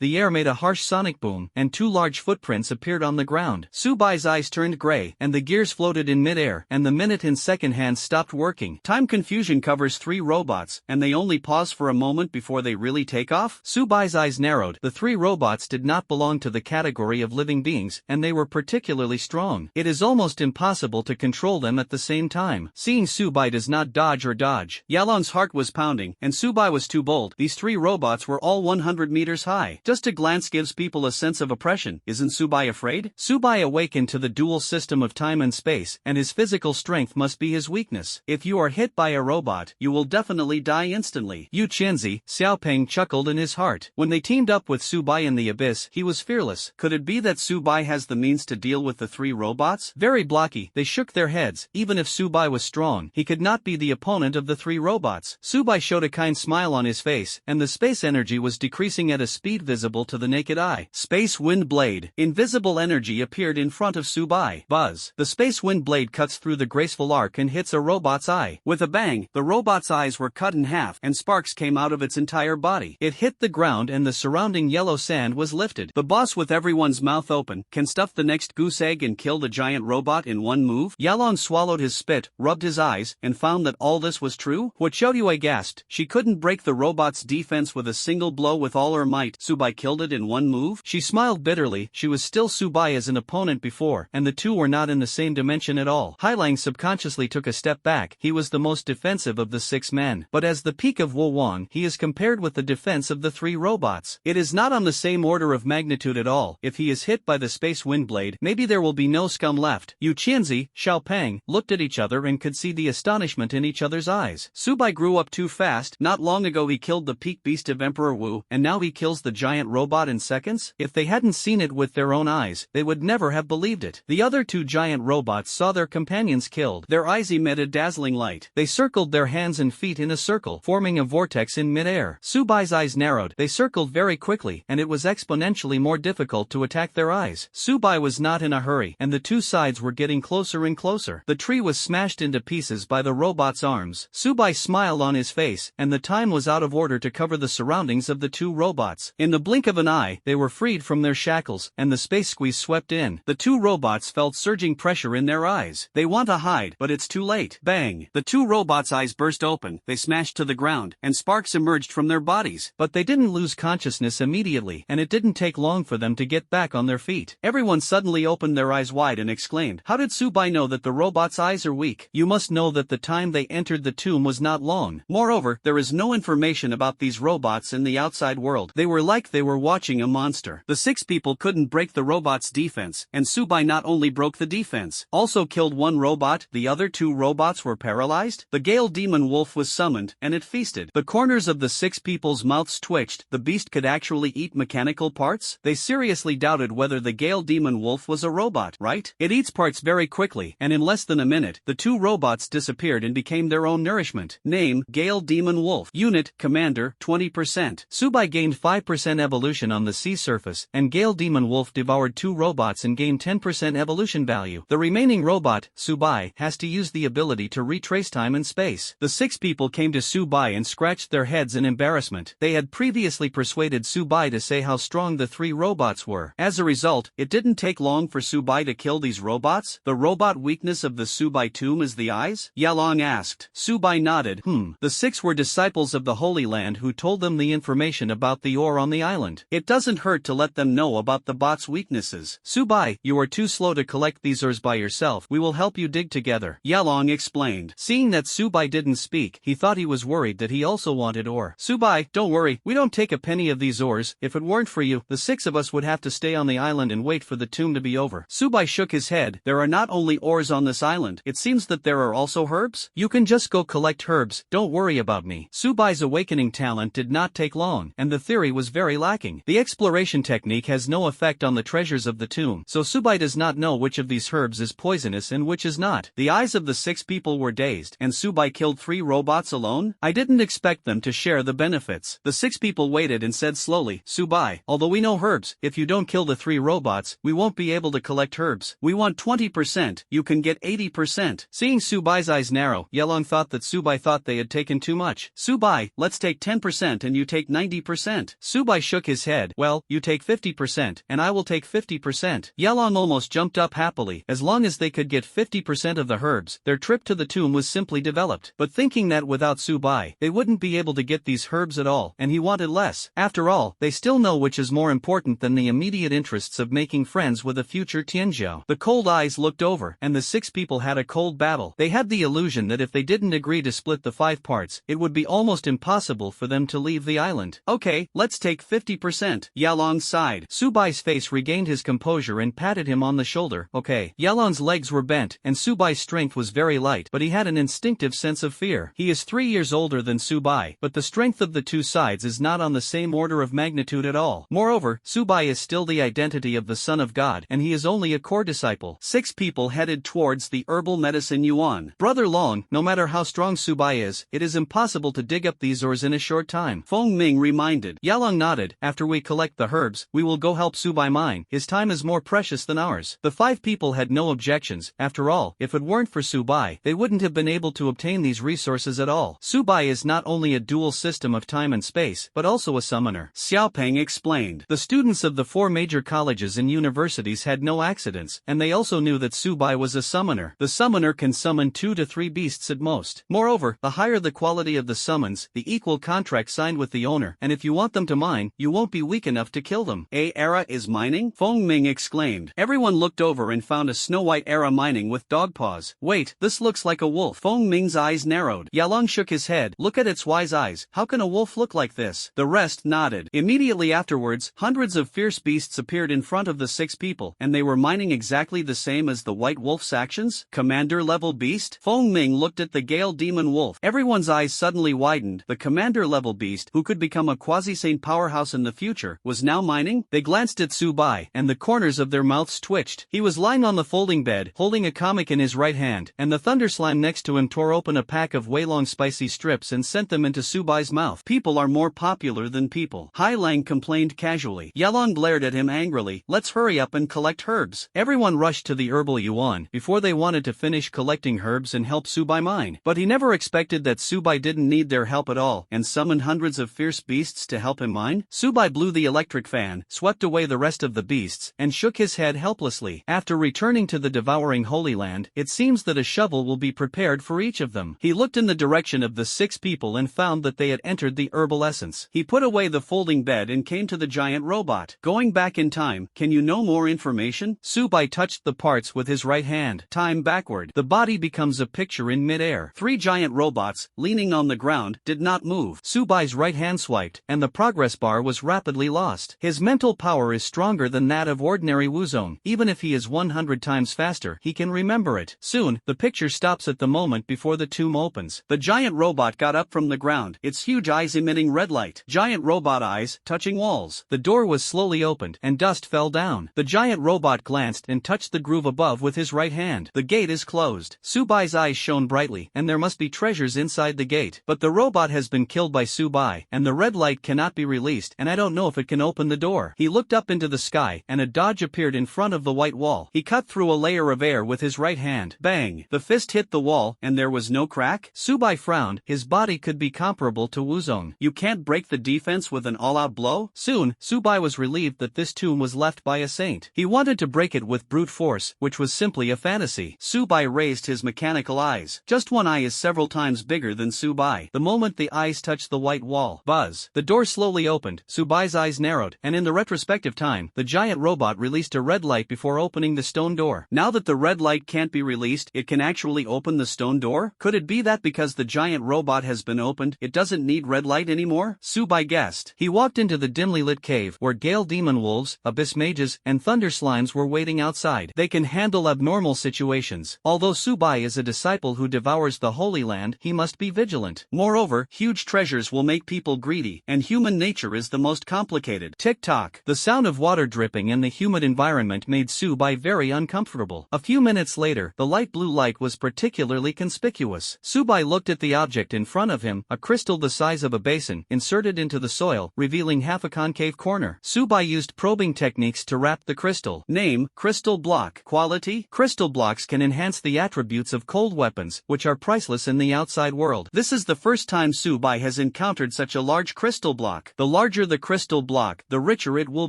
the air made a harsh sonic boom, and two large footprints appeared on the ground. Subai's eyes turned gray, and the gears floated in midair, and the minute and second hands stopped working. Time confusion covers three robots, and they only pause for a moment before they really take off. Subai's eyes narrowed. The three robots did not belong to the category of living beings, and they were particularly strong. It is almost impossible to control them at the same time. Seeing Subai does not dodge or dodge, Yalon's heart was pounding, and Subai was too bold. These three robots were all 100 meters high. Just a glance gives people a sense of oppression. Isn't Subai afraid? Subai awakened to the dual system of time and space, and his physical strength must be his weakness. If you are hit by a robot, you will definitely die instantly. Yu Qianzi, Xiaopeng chuckled in his heart. When they teamed up with Subai in the abyss, he was fearless. Could it be that Subai has the means to deal with the three robots? Very blocky, they shook their heads. Even if Subai was strong, he could not be the opponent of the three robots. Subai showed a kind smile on his face, and the space energy was decreasing at a speed visible to the naked eye. Space Wind Blade. Invisible energy appeared in front of Subai. Buzz. The Space Wind Blade cuts through the graceful arc and hits a robot's eye. With a bang, the robot's eyes were cut in half, and sparks came out of its entire body. It hit the ground and the surrounding yellow sand was lifted. The boss, with everyone's mouth open, can stuff the next goose egg and kill the giant robot in one move. Yalon swallowed his spit, rubbed his eyes, and found that all this was true. What Xiaoyue gasped. She couldn't break the robot's defense with a single blow with all her might. Subai killed it in one move. She smiled bitterly. She was still Subai as an opponent before, and the two were not in the same dimension at all. Hailang subconsciously took a step back. He was the most defensive of the six men, but as the peak of Wowang, he is compared with the defense of the three robots. It is not on the same order of magnitude at all. If he is hit by the Space Wind Blade, maybe there will be no scum left. Yu Qianzi, Xiaopeng, looked at each other and could see the astonishment in each other's eyes. Subai grew up too fast. Not long ago he killed the peak beast of Emperor Wu, and now he kills the giant robot in seconds? If they hadn't seen it with their own eyes, they would never have believed it. The other two giant robots saw their companions killed. Their eyes emitted dazzling light. They circled their hands and feet in a circle, forming a vortex in midair. Subai's eyes narrowed. They circled very quickly, and it was exponentially more difficult to attack their eyes. Subai was not in a hurry, and the two sides were getting closer and closer. The tree was smashed into pieces by the robot's arms. Subai smiled on his face, and the time was out of order to cover the surroundings of the two robots. In the blink of an eye, they were freed from their shackles, and the space squeeze swept in. The two robots felt surging pressure in their eyes. They want to hide, but it's too late. Bang! The two robots' eyes burst open, they smashed to the ground, and sparks emerged from their bodies. But they didn't lose consciousness immediately, and it didn't take long for them to get back on their feet. Everyone suddenly opened their eyes wide and exclaimed, "How did Subai know that the robot's eyes are weak?" You must know that the time they entered the tomb was not long. Moreover, there is no information about these robots in the outside world. They were like they were watching a monster. The six people couldn't break the robot's defense, and Subai not only broke the defense, also killed one robot. The other two robots were paralyzed. The Gale Demon Wolf was summoned, and it feasted. The corners of the six people's mouths twitched. The beast could actually eat mechanical parts? They seriously doubted whether the Gale Demon Wolf was a robot, right? It eats parts very quickly, and in less than a minute, the two robots disappeared and became their own nourishment. Name, Gale Demon Wolf. Unit, Commander, 20%. Subai gained 5% evolution on the sea surface, and Gale Demon Wolf devoured two robots and gained 10% evolution value. The remaining robot, Subai, has to use the ability to retrace time and space. The six people came to Subai and scratched their heads in embarrassment. They had previously persuaded Subai to say how strong the three robots were. As a result, it didn't take long for Subai to kill these robots. The robot weakness of the Subai tomb is the eyes? Yalong asked. Subai nodded. The six were disciples of the Holy Land who told them the information about the ore on the island. It doesn't hurt to let them know about the bot's weaknesses. Subai, you are too slow to collect these ores by yourself. We will help you dig together. Yalong explained. Seeing that Subai didn't speak, he thought he was worried that he also wanted ore. Subai, don't worry, we don't take a penny of these ores. If it weren't for you, the six of us would have to stay on the island and wait for the tomb to be over. Subai shook his head. There are not only ores on this island, it seems that there are also herbs. You can just go collect herbs, don't worry about me. Subai's awakening talent did not take long, and the theory was very lacking. The exploration technique has no effect on the treasures of the tomb, so Subai does not know which of these herbs is poisonous and which is not. The eyes of the six people were were dazed. And Subai killed 3 robots alone? I didn't expect them to share the benefits. The 6 people waited and said slowly, Subai, although we know herbs, if you don't kill the 3 robots, we won't be able to collect herbs. We want 20%, you can get 80%. Seeing Subai's eyes narrow, Yelong thought that Subai thought they had taken too much. Subai, let's take 10% and you take 90%. Subai shook his head, well, you take 50% and I will take 50%. Yelong almost jumped up happily. As long as they could get 50% of the herbs, their trip to the tomb was simply developed. But thinking that without Subai, they wouldn't be able to get these herbs at all, and he wanted less. After all, they still know which is more important than the immediate interests of making friends with a future Tianzhou. The cold eyes looked over, and the 6 people had a cold battle. They had the illusion that if they didn't agree to split the 5 parts, it would be almost impossible for them to leave the island. Okay, let's take 50%. Yalong sighed. Subai's face regained his composure and patted him on the shoulder. Okay. Yalong's legs were bent, and Subai's strength was very light, but he had an instinctive sense of fear. He is 3 years older than Subai, but the strength of the 2 sides is not on the same order of magnitude at all. Moreover, Subai is still the identity of the Son of God, and he is only a core disciple. 6 people headed towards the herbal medicine yuan. Brother Long, no matter how strong Subai is, it is impossible to dig up these ores in a short time. Feng Ming reminded. Yalong nodded. After we collect the herbs, we will go help Subai mine. His time is more precious than ours. The 5 people had no objections. After all, if it weren't for Subai, they wouldn't have been able to obtain these resources at all. Subai is not only a dual system of time and space, but also a summoner. Xiaopeng explained. The students of the 4 major colleges and universities had no accidents, and they also knew that Subai was a summoner. The summoner can summon 2 to 3 beasts at most. Moreover, the higher the quality of the summons, the equal contract signed with the owner, and if you want them to mine, you won't be weak enough to kill them. A era is mining? Feng Ming exclaimed. Everyone looked over and found a Snow-White era mining with dog paws. Wait, this looks like a wolf. Feng Ming's eyes narrowed. Yalong shook his head. Look at its wise eyes. How can a wolf look like this? The rest nodded. Immediately afterwards, hundreds of fierce beasts appeared in front of the 6 people, and they were mining exactly the same as the white wolf's actions? Commander-level beast? Feng Ming looked at the Gale Demon Wolf. Everyone's eyes suddenly widened. The commander-level beast, who could become a quasi-saint powerhouse in the future, was now mining? They glanced at Subai, and the corners of their mouths twitched. He was lying on the folding bed, holding a comic in his right hand, and the thunder slime next to him tore open a pack of Weilong spicy strips and sent them into Subai's mouth. People are more popular than people. Hai Lang complained casually. Yalong glared at him angrily. Let's hurry up and collect herbs. Everyone rushed to the herbal yuan before they wanted to finish collecting herbs and help Subai mine. But he never expected that Subai didn't need their help at all, and summoned hundreds of fierce beasts to help him mine. Subai blew the electric fan, swept away the rest of the beasts, and shook his head helplessly. After returning to the devouring Holy Land, it seems that a shovel will be prepared for each of them. He looked in the direction of the 6 people and found that they had entered the herbal essence. He put away the folding bed and came to the giant robot. Going back in time, can you know more information? Subai touched the parts with his right hand. Time backward. The body becomes a picture in mid-air. 3 giant robots, leaning on the ground, did not move. Subai's right hand swiped, and the progress bar was rapidly lost. His mental power is stronger than that of ordinary Wuzong. Even if he is 100 times faster, he can remember it. Soon, the picture stops at the moment before the tomb opens. The giant robot got up from the ground, its huge eyes emitting red light. Giant robot eyes, touching walls. The door was slowly opened, and dust fell down. The giant robot glanced and touched the groove above with his right hand. The gate is closed. Subai's eyes shone brightly, and there must be treasures inside the gate. But the robot has been killed by Subai, and the red light cannot be released, and I don't know if it can open the door. He looked up into the sky, and a dodge appeared in front of the white wall. He cut through a layer of air with his right hand. Bang! The fist hit the wall, and there was no crack. Subai frowned. His body could be comparable to Wuzong. You can't break the defense with an all-out blow? Soon, Subai was relieved that this tomb was left by a saint. He wanted to break it with brute force, which was simply a fantasy. Subai raised his mechanical eyes. Just one eye is several times bigger than Subai. The moment the eyes touched the white wall, buzz. The door slowly opened. Subai's eyes narrowed, and in the retrospective time, the giant robot released a red light before opening the stone door. Now that the red light can't be released, it can actually open the stone door? Could it be that because the giant robot has been opened, it doesn't need red light anymore? Subai guessed. He walked into the dimly lit cave where Gale demon wolves, abyss mages, and thunder slimes were waiting outside. They can handle abnormal situations. Although Subai is a disciple who devours the Holy Land, he must be vigilant. Moreover, huge treasures will make people greedy, and human nature is the most complicated. Tick-tock. The sound of water dripping and the humid environment made Subai very uncomfortable. A few minutes later, the light blue light was particularly particularly conspicuous. Subai looked at the object in front of him, a crystal the size of a basin, inserted into the soil, revealing half a concave corner. Subai used probing techniques to wrap the crystal. Name: crystal block. Quality: crystal blocks can enhance the attributes of cold weapons, which are priceless in the outside world. This is the first time Subai has encountered such a large crystal block. The larger the crystal block, the richer it will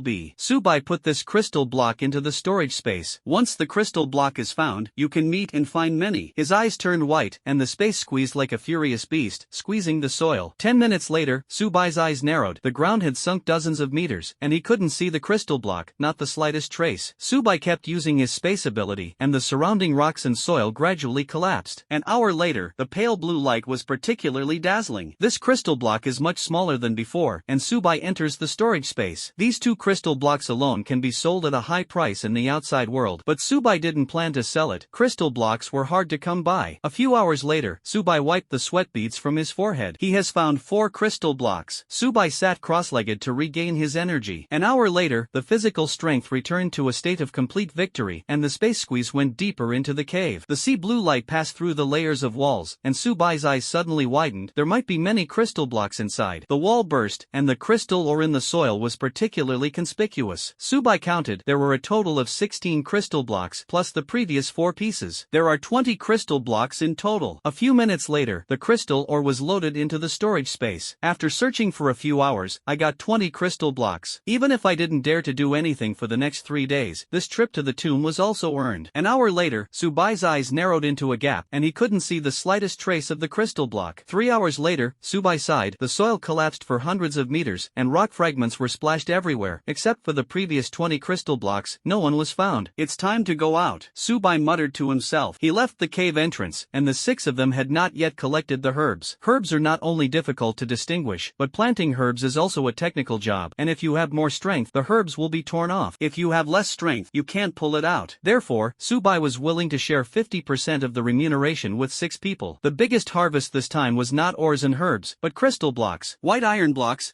be. Subai put this crystal block into the storage space. Once the crystal block is found, you can meet and find many. His eyes turned white, and the space squeezed like a furious beast, squeezing the soil. 10 minutes later, Subai's eyes narrowed. The ground had sunk dozens of meters, and he couldn't see the crystal block, not the slightest trace. Subai kept using his space ability, and the surrounding rocks and soil gradually collapsed. An hour later, the pale blue light was particularly dazzling. This crystal block is much smaller than before, and Subai enters the storage space. These two crystal blocks alone can be sold at a high price in the outside world, but Subai didn't plan to sell it. Crystal blocks were hard to come by. A few hours later, Subai wiped the sweat beads from his forehead. He has found 4 crystal blocks. Subai sat cross-legged to regain his energy. An hour later, the physical strength returned to a state of complete victory, and the space squeeze went deeper into the cave. The sea blue light passed through the layers of walls, and Subai's eyes suddenly widened. There might be many crystal blocks inside. The wall burst, and the crystal ore in the soil was particularly conspicuous. Subai counted. There were a total of 16 crystal blocks, plus the previous 4 pieces. There are 20 crystal blocks in total. A few minutes later, the crystal ore was loaded into the storage space. After searching for a few hours, I got 20 crystal blocks. Even if I didn't dare to do anything for the next 3 days, this trip to the tomb was also earned. An hour later, Subai's eyes narrowed into a gap, and he couldn't see the slightest trace of the crystal block. 3 hours later, Subai sighed. The soil collapsed for hundreds of meters, and rock fragments were splashed everywhere. Except for the previous 20 crystal blocks, no one was found. It's time to go out, Subai muttered to himself. He left the cave entrance, and the 6 of them had not yet collected the herbs. Herbs are not only difficult to distinguish, but planting herbs is also a technical job, and if you have more strength, the herbs will be torn off. If you have less strength, you can't pull it out. Therefore, Subai was willing to share 50% of the remuneration with 6 people. The biggest harvest this time was not ores and herbs, but crystal blocks. White iron blocks,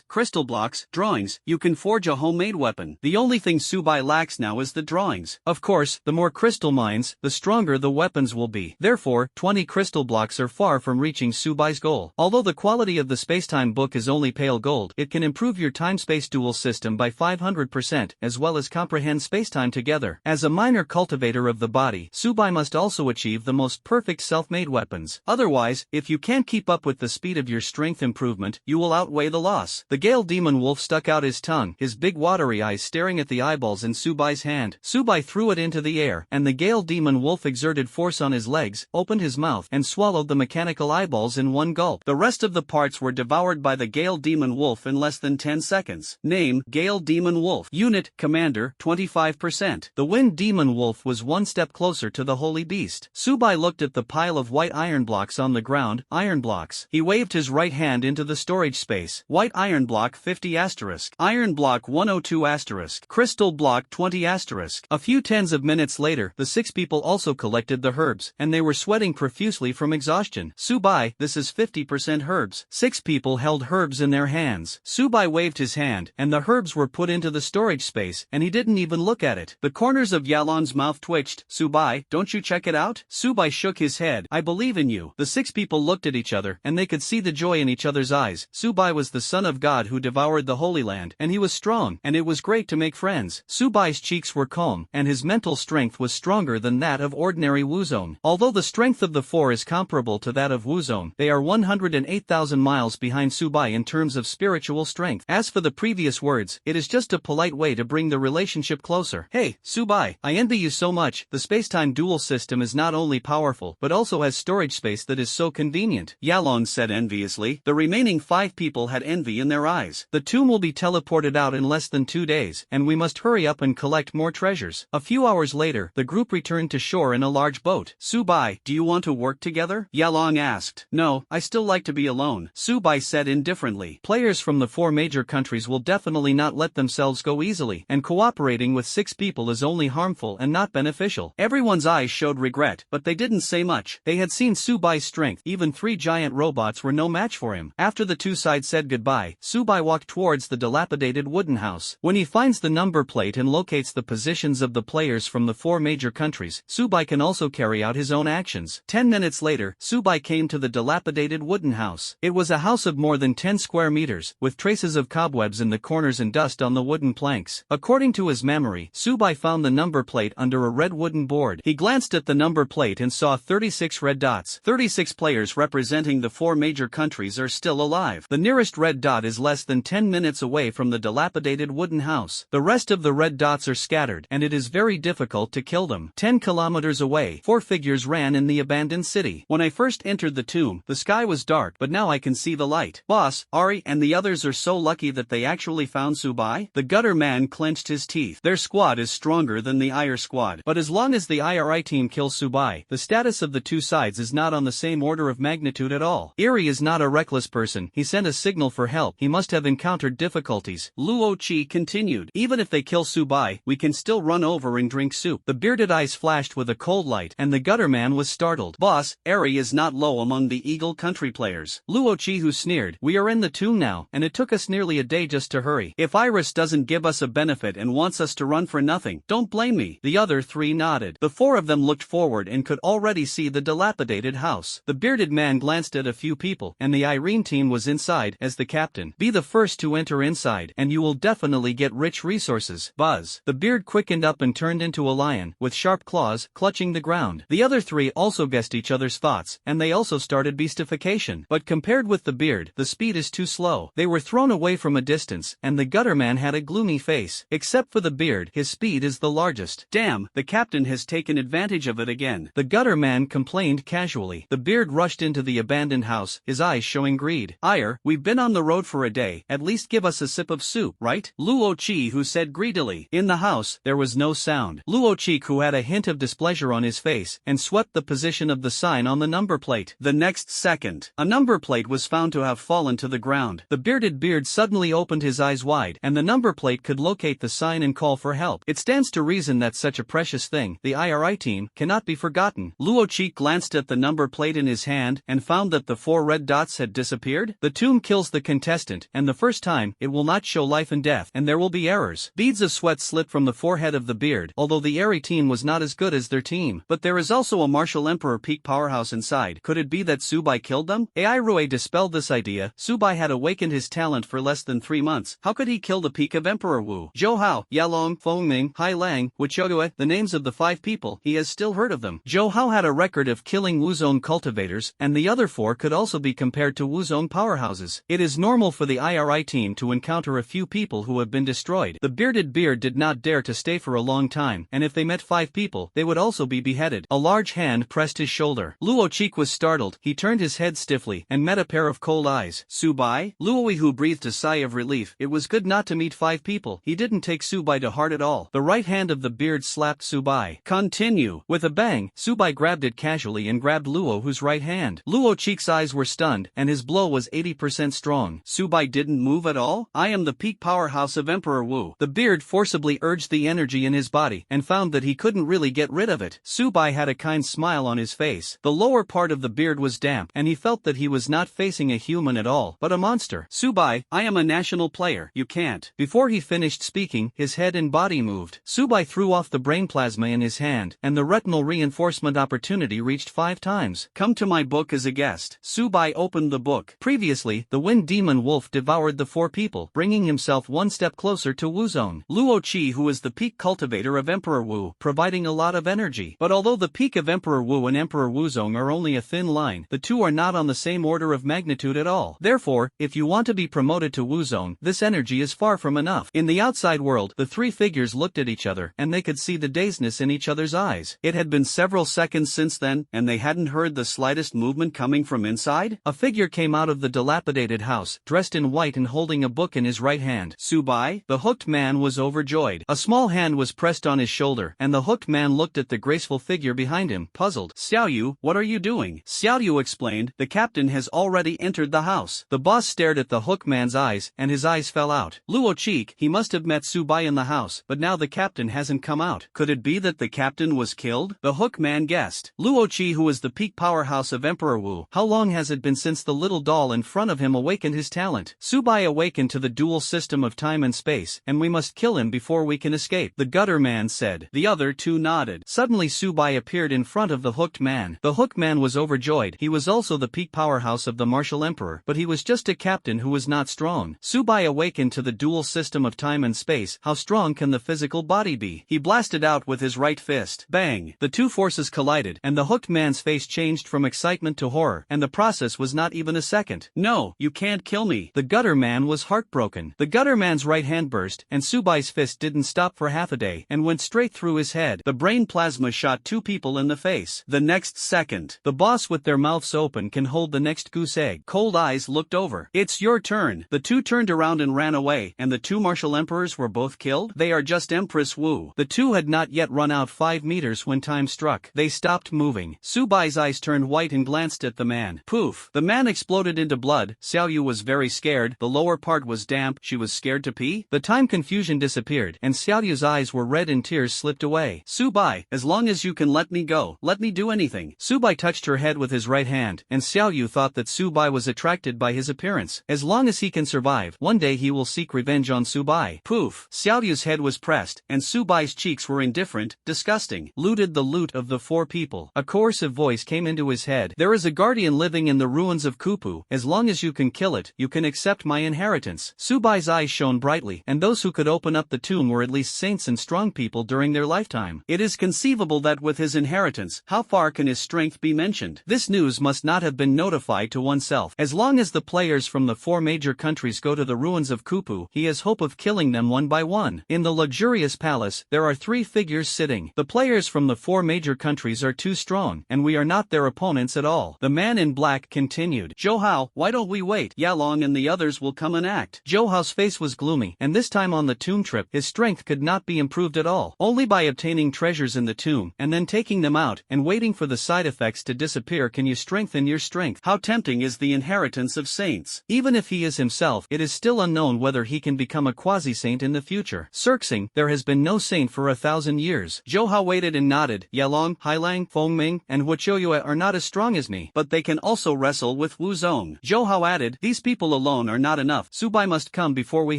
crystal blocks, drawings. You can forge a homemade weapon. The only thing Subai lacks now is the drawings. Of course, the more crystal mines, the stronger the weapons will be. Therefore, 20 crystal blocks are far from reaching Subai's goal. Although the quality of the spacetime book is only pale gold, it can improve your time-space dual system by 500%, as well as comprehend spacetime together. As a minor cultivator of the body, Subai must also achieve the most perfect self-made weapons. Otherwise, if you can't keep up with the speed of your strength improvement, you will outweigh the loss. The Gale Demon Wolf stuck out his tongue, his big watery eyes staring at the eyeballs in Subai's hand. Subai threw it into the air, and the Gale Demon Wolf exerted force on his legs, opened his mouth, and swallowed the mechanical eyeballs in one gulp. The rest of the parts were devoured by the Gale Demon Wolf in less than 10 seconds. Name: Gale Demon Wolf. Unit: Commander, 25%. The Wind Demon Wolf was one step closer to the holy beast. Subai looked at the pile of white iron blocks on the ground. Iron blocks. He waved his right hand into the storage space. White iron block 50 asterisk. Iron block 102 asterisk. Crystal block 20 asterisk. A few tens of minutes later, the 6 people also collected the herbs, and they were sweating profusely from exhaustion. Subai, this is 50% herbs. 6 people held herbs in their hands. Subai waved his hand, and the herbs were put into the storage space, and he didn't even look at it. The corners of Yalon's mouth twitched. Subai, don't you check it out? Subai shook his head. I believe in you. The 6 people looked at each other, and they could see the joy in each other's eyes. Subai was the son of God who devoured the Holy Land, and he was strong, and it was great to make friends. Subai's cheeks were calm, and his mental strength was stronger than that of ordinary Wuzone. Although the strength of the 4 is comparable to that of Wuzone, they are 108,000 miles behind Subai in terms of spiritual strength. As for the previous words, it is just a polite way to bring the relationship closer. Hey, Subai, I envy you so much. The spacetime dual system is not only powerful, but also has storage space that is so convenient. Yalon said enviously. The remaining 5 people had envy in their eyes. The tomb will be teleported out in less than 2 days, and we must hurry up and collect more treasures. A few hours later, the group returned to shore in a large boat. Subai, do you want to work together? Yalong asked. No, I still like to be alone, Subai said indifferently. Players from the 4 major countries will definitely not let themselves go easily, and cooperating with 6 people is only harmful and not beneficial. Everyone's eyes showed regret, but they didn't say much. They had seen Subai's strength. Even 3 giant robots were no match for him. After the 2 sides said goodbye, Subai walked towards the dilapidated wooden house. When he finds the number plate and locates the positions of the players from the 4 major countries, Subai can also carry carry out his own actions. 10 minutes later, Subai came to the dilapidated wooden house. It was a house of more than 10 square meters, with traces of cobwebs in the corners and dust on the wooden planks. According to his memory, Subai found the number plate under a red wooden board. He glanced at the number plate and saw 36 red dots. 36 players representing the 4 major countries are still alive. The nearest red dot is less than 10 minutes away from the dilapidated wooden house. The rest of the red dots are scattered, and it is very difficult to kill them. 10 kilometers away, 4 figures ran in the abandoned city. When I first entered the tomb, the sky was dark, but now I can see the light. Boss, Ari and the others are so lucky that they actually found Subai. The gutter man clenched his teeth. Their squad is stronger than the IR squad. But as long as the IRI team kills Subai, the status of the two sides is not on the same order of magnitude at all. Iri is not a reckless person. He sent a signal for help. He must have encountered difficulties. Luo Qi continued. Even if they kill Subai, we can still run over and drink soup. The bearded eyes flashed with a cold light, and the gutter man was startled. Boss, Eri is not low among the Eagle country players. Luo Qi who sneered. We are in the tomb now, and it took us nearly a day just to hurry. If Iris doesn't give us a benefit and wants us to run for nothing, don't blame me. The other 3 nodded. The 4 of them looked forward and could already see the dilapidated house. The bearded man glanced at a few people, and the Irene team was inside. As the captain, be the first to enter inside, and you will definitely get rich resources. Buzz. The beard quickened up and turned into a lion, with sharp claws, clutching the ground. The other 3 also guessed each other's thoughts, and they also started beastification. But compared with the beard, the speed is too slow. They were thrown away from a distance, and the gutter man had a gloomy face. Except for the beard, his speed is the largest. Damn, the captain has taken advantage of it again. The gutter man complained casually. The beard rushed into the abandoned house, his eyes showing greed. Ire, we've been on the road for a day, at least give us a sip of soup, right? Luo Qi who said greedily. In the house, there was no sound. Luo Qi who had a hint of displeasure on his face, and swept the position of the sign on the number plate. The next second, a number plate was found to have fallen to the ground. The bearded beard suddenly opened his eyes wide, and the number plate could locate the sign and call for help. It stands to reason that such a precious thing, the IRI team, cannot be forgotten. Luo Qi glanced at the number plate in his hand, and found that the 4 red dots had disappeared. The tomb kills the contestant, and the first time, it will not show life and death, and there will be errors. Beads of sweat slipped from the forehead of the beard, although the Eri team was not as good as their team. But there is also a martial emperor peak powerhouse inside. Could it be that Subai killed them? Ai Rui dispelled this idea. Subai had awakened his talent for less than 3 months. How could he kill the peak of Emperor Wu? Zhou Hao, Yalong, Feng Ming, Hai Lang, Wuchogue, the names of the 5 people, he has still heard of them. Zhou Hao had a record of killing Wuzong cultivators, and the other 4 could also be compared to Wuzong powerhouses. It is normal for the IRI team to encounter a few people who have been destroyed. The bearded beard did not dare to stay for a long time, and if they met 5 people, they would also be beheaded. A large hand pressed his shoulder. Luo Cheek was startled. He turned his head stiffly, and met a pair of cold eyes. Subai? Luo Hu breathed a sigh of relief. It was good not to meet 5 people. He didn't take Subai to heart at all. The right hand of the beard slapped Subai. Continue. With a bang, Subai grabbed it casually and grabbed Luo Hu's right hand. Luo Cheek's eyes were stunned, and his blow was 80% strong. Subai didn't move at all? I am the peak powerhouse of Emperor Wu. The beard forcibly urged the energy in his body, and found that he couldn't really get rid of it. Subai had a kind smile on his face. The lower part of the beard was damp, and he felt that he was not facing a human at all, but a monster. Subai, I am a national player. You can't. Before he finished speaking, his head and body moved. Subai threw off the brain plasma in his hand, and the retinal reinforcement opportunity reached 5 times. Come to my book as a guest. Subai opened the book. Previously, the wind demon wolf devoured the 4 people, bringing himself 1 step closer to Wuzong. Luo Qi, who is the peak cultivator of Emperor Wu, providing a lot of energy. But although the peak of Emperor Wu and Emperor Wuzong are only a thin line, the 2 are not on the same order of magnitude at all. Therefore, if you want to be promoted to Wuzong, this energy is far from enough. In the outside world, the 3 figures looked at each other, and they could see the dazedness in each other's eyes. It had been several seconds since then, and they hadn't heard the slightest movement coming from inside. A figure came out of the dilapidated house, dressed in white and holding a book in his right hand. Subai? The hooked man was overjoyed. A small hand was pressed on his shoulder, and the hooked man looked at the graceful figure behind him, puzzled. Xiaoyu, what are you doing? Xiaoyu explained, the captain has already entered the house. The boss stared at the hooked man's eyes, and his eyes fell out. Luo Cheek, he must have met Subai in the house, but now the captain hasn't come out. Could it be that the captain was killed? The hooked man guessed. Luo Qi, who is the peak powerhouse of Emperor Wu, how long has it been since the little doll in front of him awakened his talent? Subai awakened to the dual system of time and space, and we must kill him before we can escape, the gutter man said. The other 2 nodded. Suddenly Subai appeared appeared in front of the hooked man. The hooked man was overjoyed. He was also the peak powerhouse of the martial emperor, but he was just a captain who was not strong. Subai awakened to the dual system of time and space. How strong can the physical body be? He blasted out with his right fist. Bang! The two forces collided, and the hooked man's face changed from excitement to horror, and the process was not even a second. No, you can't kill me. The gutter man was heartbroken. The gutter man's right hand burst, and Subai's fist didn't stop for half a day, and went straight through his head. The brain plasma shot two people in the face. The next second, the boss with their mouths open can hold the next goose egg. Cold eyes looked over. It's your turn. The two turned around and ran away, and the two martial emperors were both killed? They are just Empress Wu. The two had not yet run out 5 meters when time struck. They stopped moving. Subai's eyes turned white and glanced at the man. Poof! The man exploded into blood. Xiao Yu was very scared. The lower part was damp. She was scared to pee. The time confusion disappeared, and Xiao Yu's eyes were red and tears slipped away. Subai, as long as you can let me go, let me do anything. Subai touched her head with his right hand, and Xiao Yu thought that Subai was attracted by his appearance. As long as he can survive, one day he will seek revenge on Subai. Poof! Xiao Yu's head was pressed, and Subai's cheeks were indifferent, disgusting. Looted the loot of the 4 people. A coercive voice came into his head. There is a guardian living in the ruins of Kupu. As long as you can kill it, you can accept my inheritance. Subai's eyes shone brightly, and those who could open up the tomb were at least saints and strong people during their lifetime. It is conceivable that with his inheritance, how far can his strength be mentioned? This news must not have been notified to oneself. As long as the players from the 4 major countries go to the ruins of Kupu, he has hope of killing them one by one. In the luxurious palace, there are 3 figures sitting. The players from the 4 major countries are too strong, and we are not their opponents at all. The man in black continued. Zhou Hao, why don't we wait? Yalong and the others will come and act. Zhou Hao's face was gloomy, and this time on the tomb trip, his strength could not be improved at all. Only by obtaining treasures in the tomb, and then taking them out, and waiting for the side effects to disappear can you strengthen your strength. How tempting is the inheritance of saints. Even if he is himself, it is still unknown whether he can become a quasi-saint in the future. Cirxing, there has been no saint for 1,000 years. Zhou Hao waited and nodded. Yalong, Hailang, Fengming, and Huoqiuyue are not as strong as me, but they can also wrestle with Wu Zong. Zhou Hao added, these people alone are not enough. Subai must come before we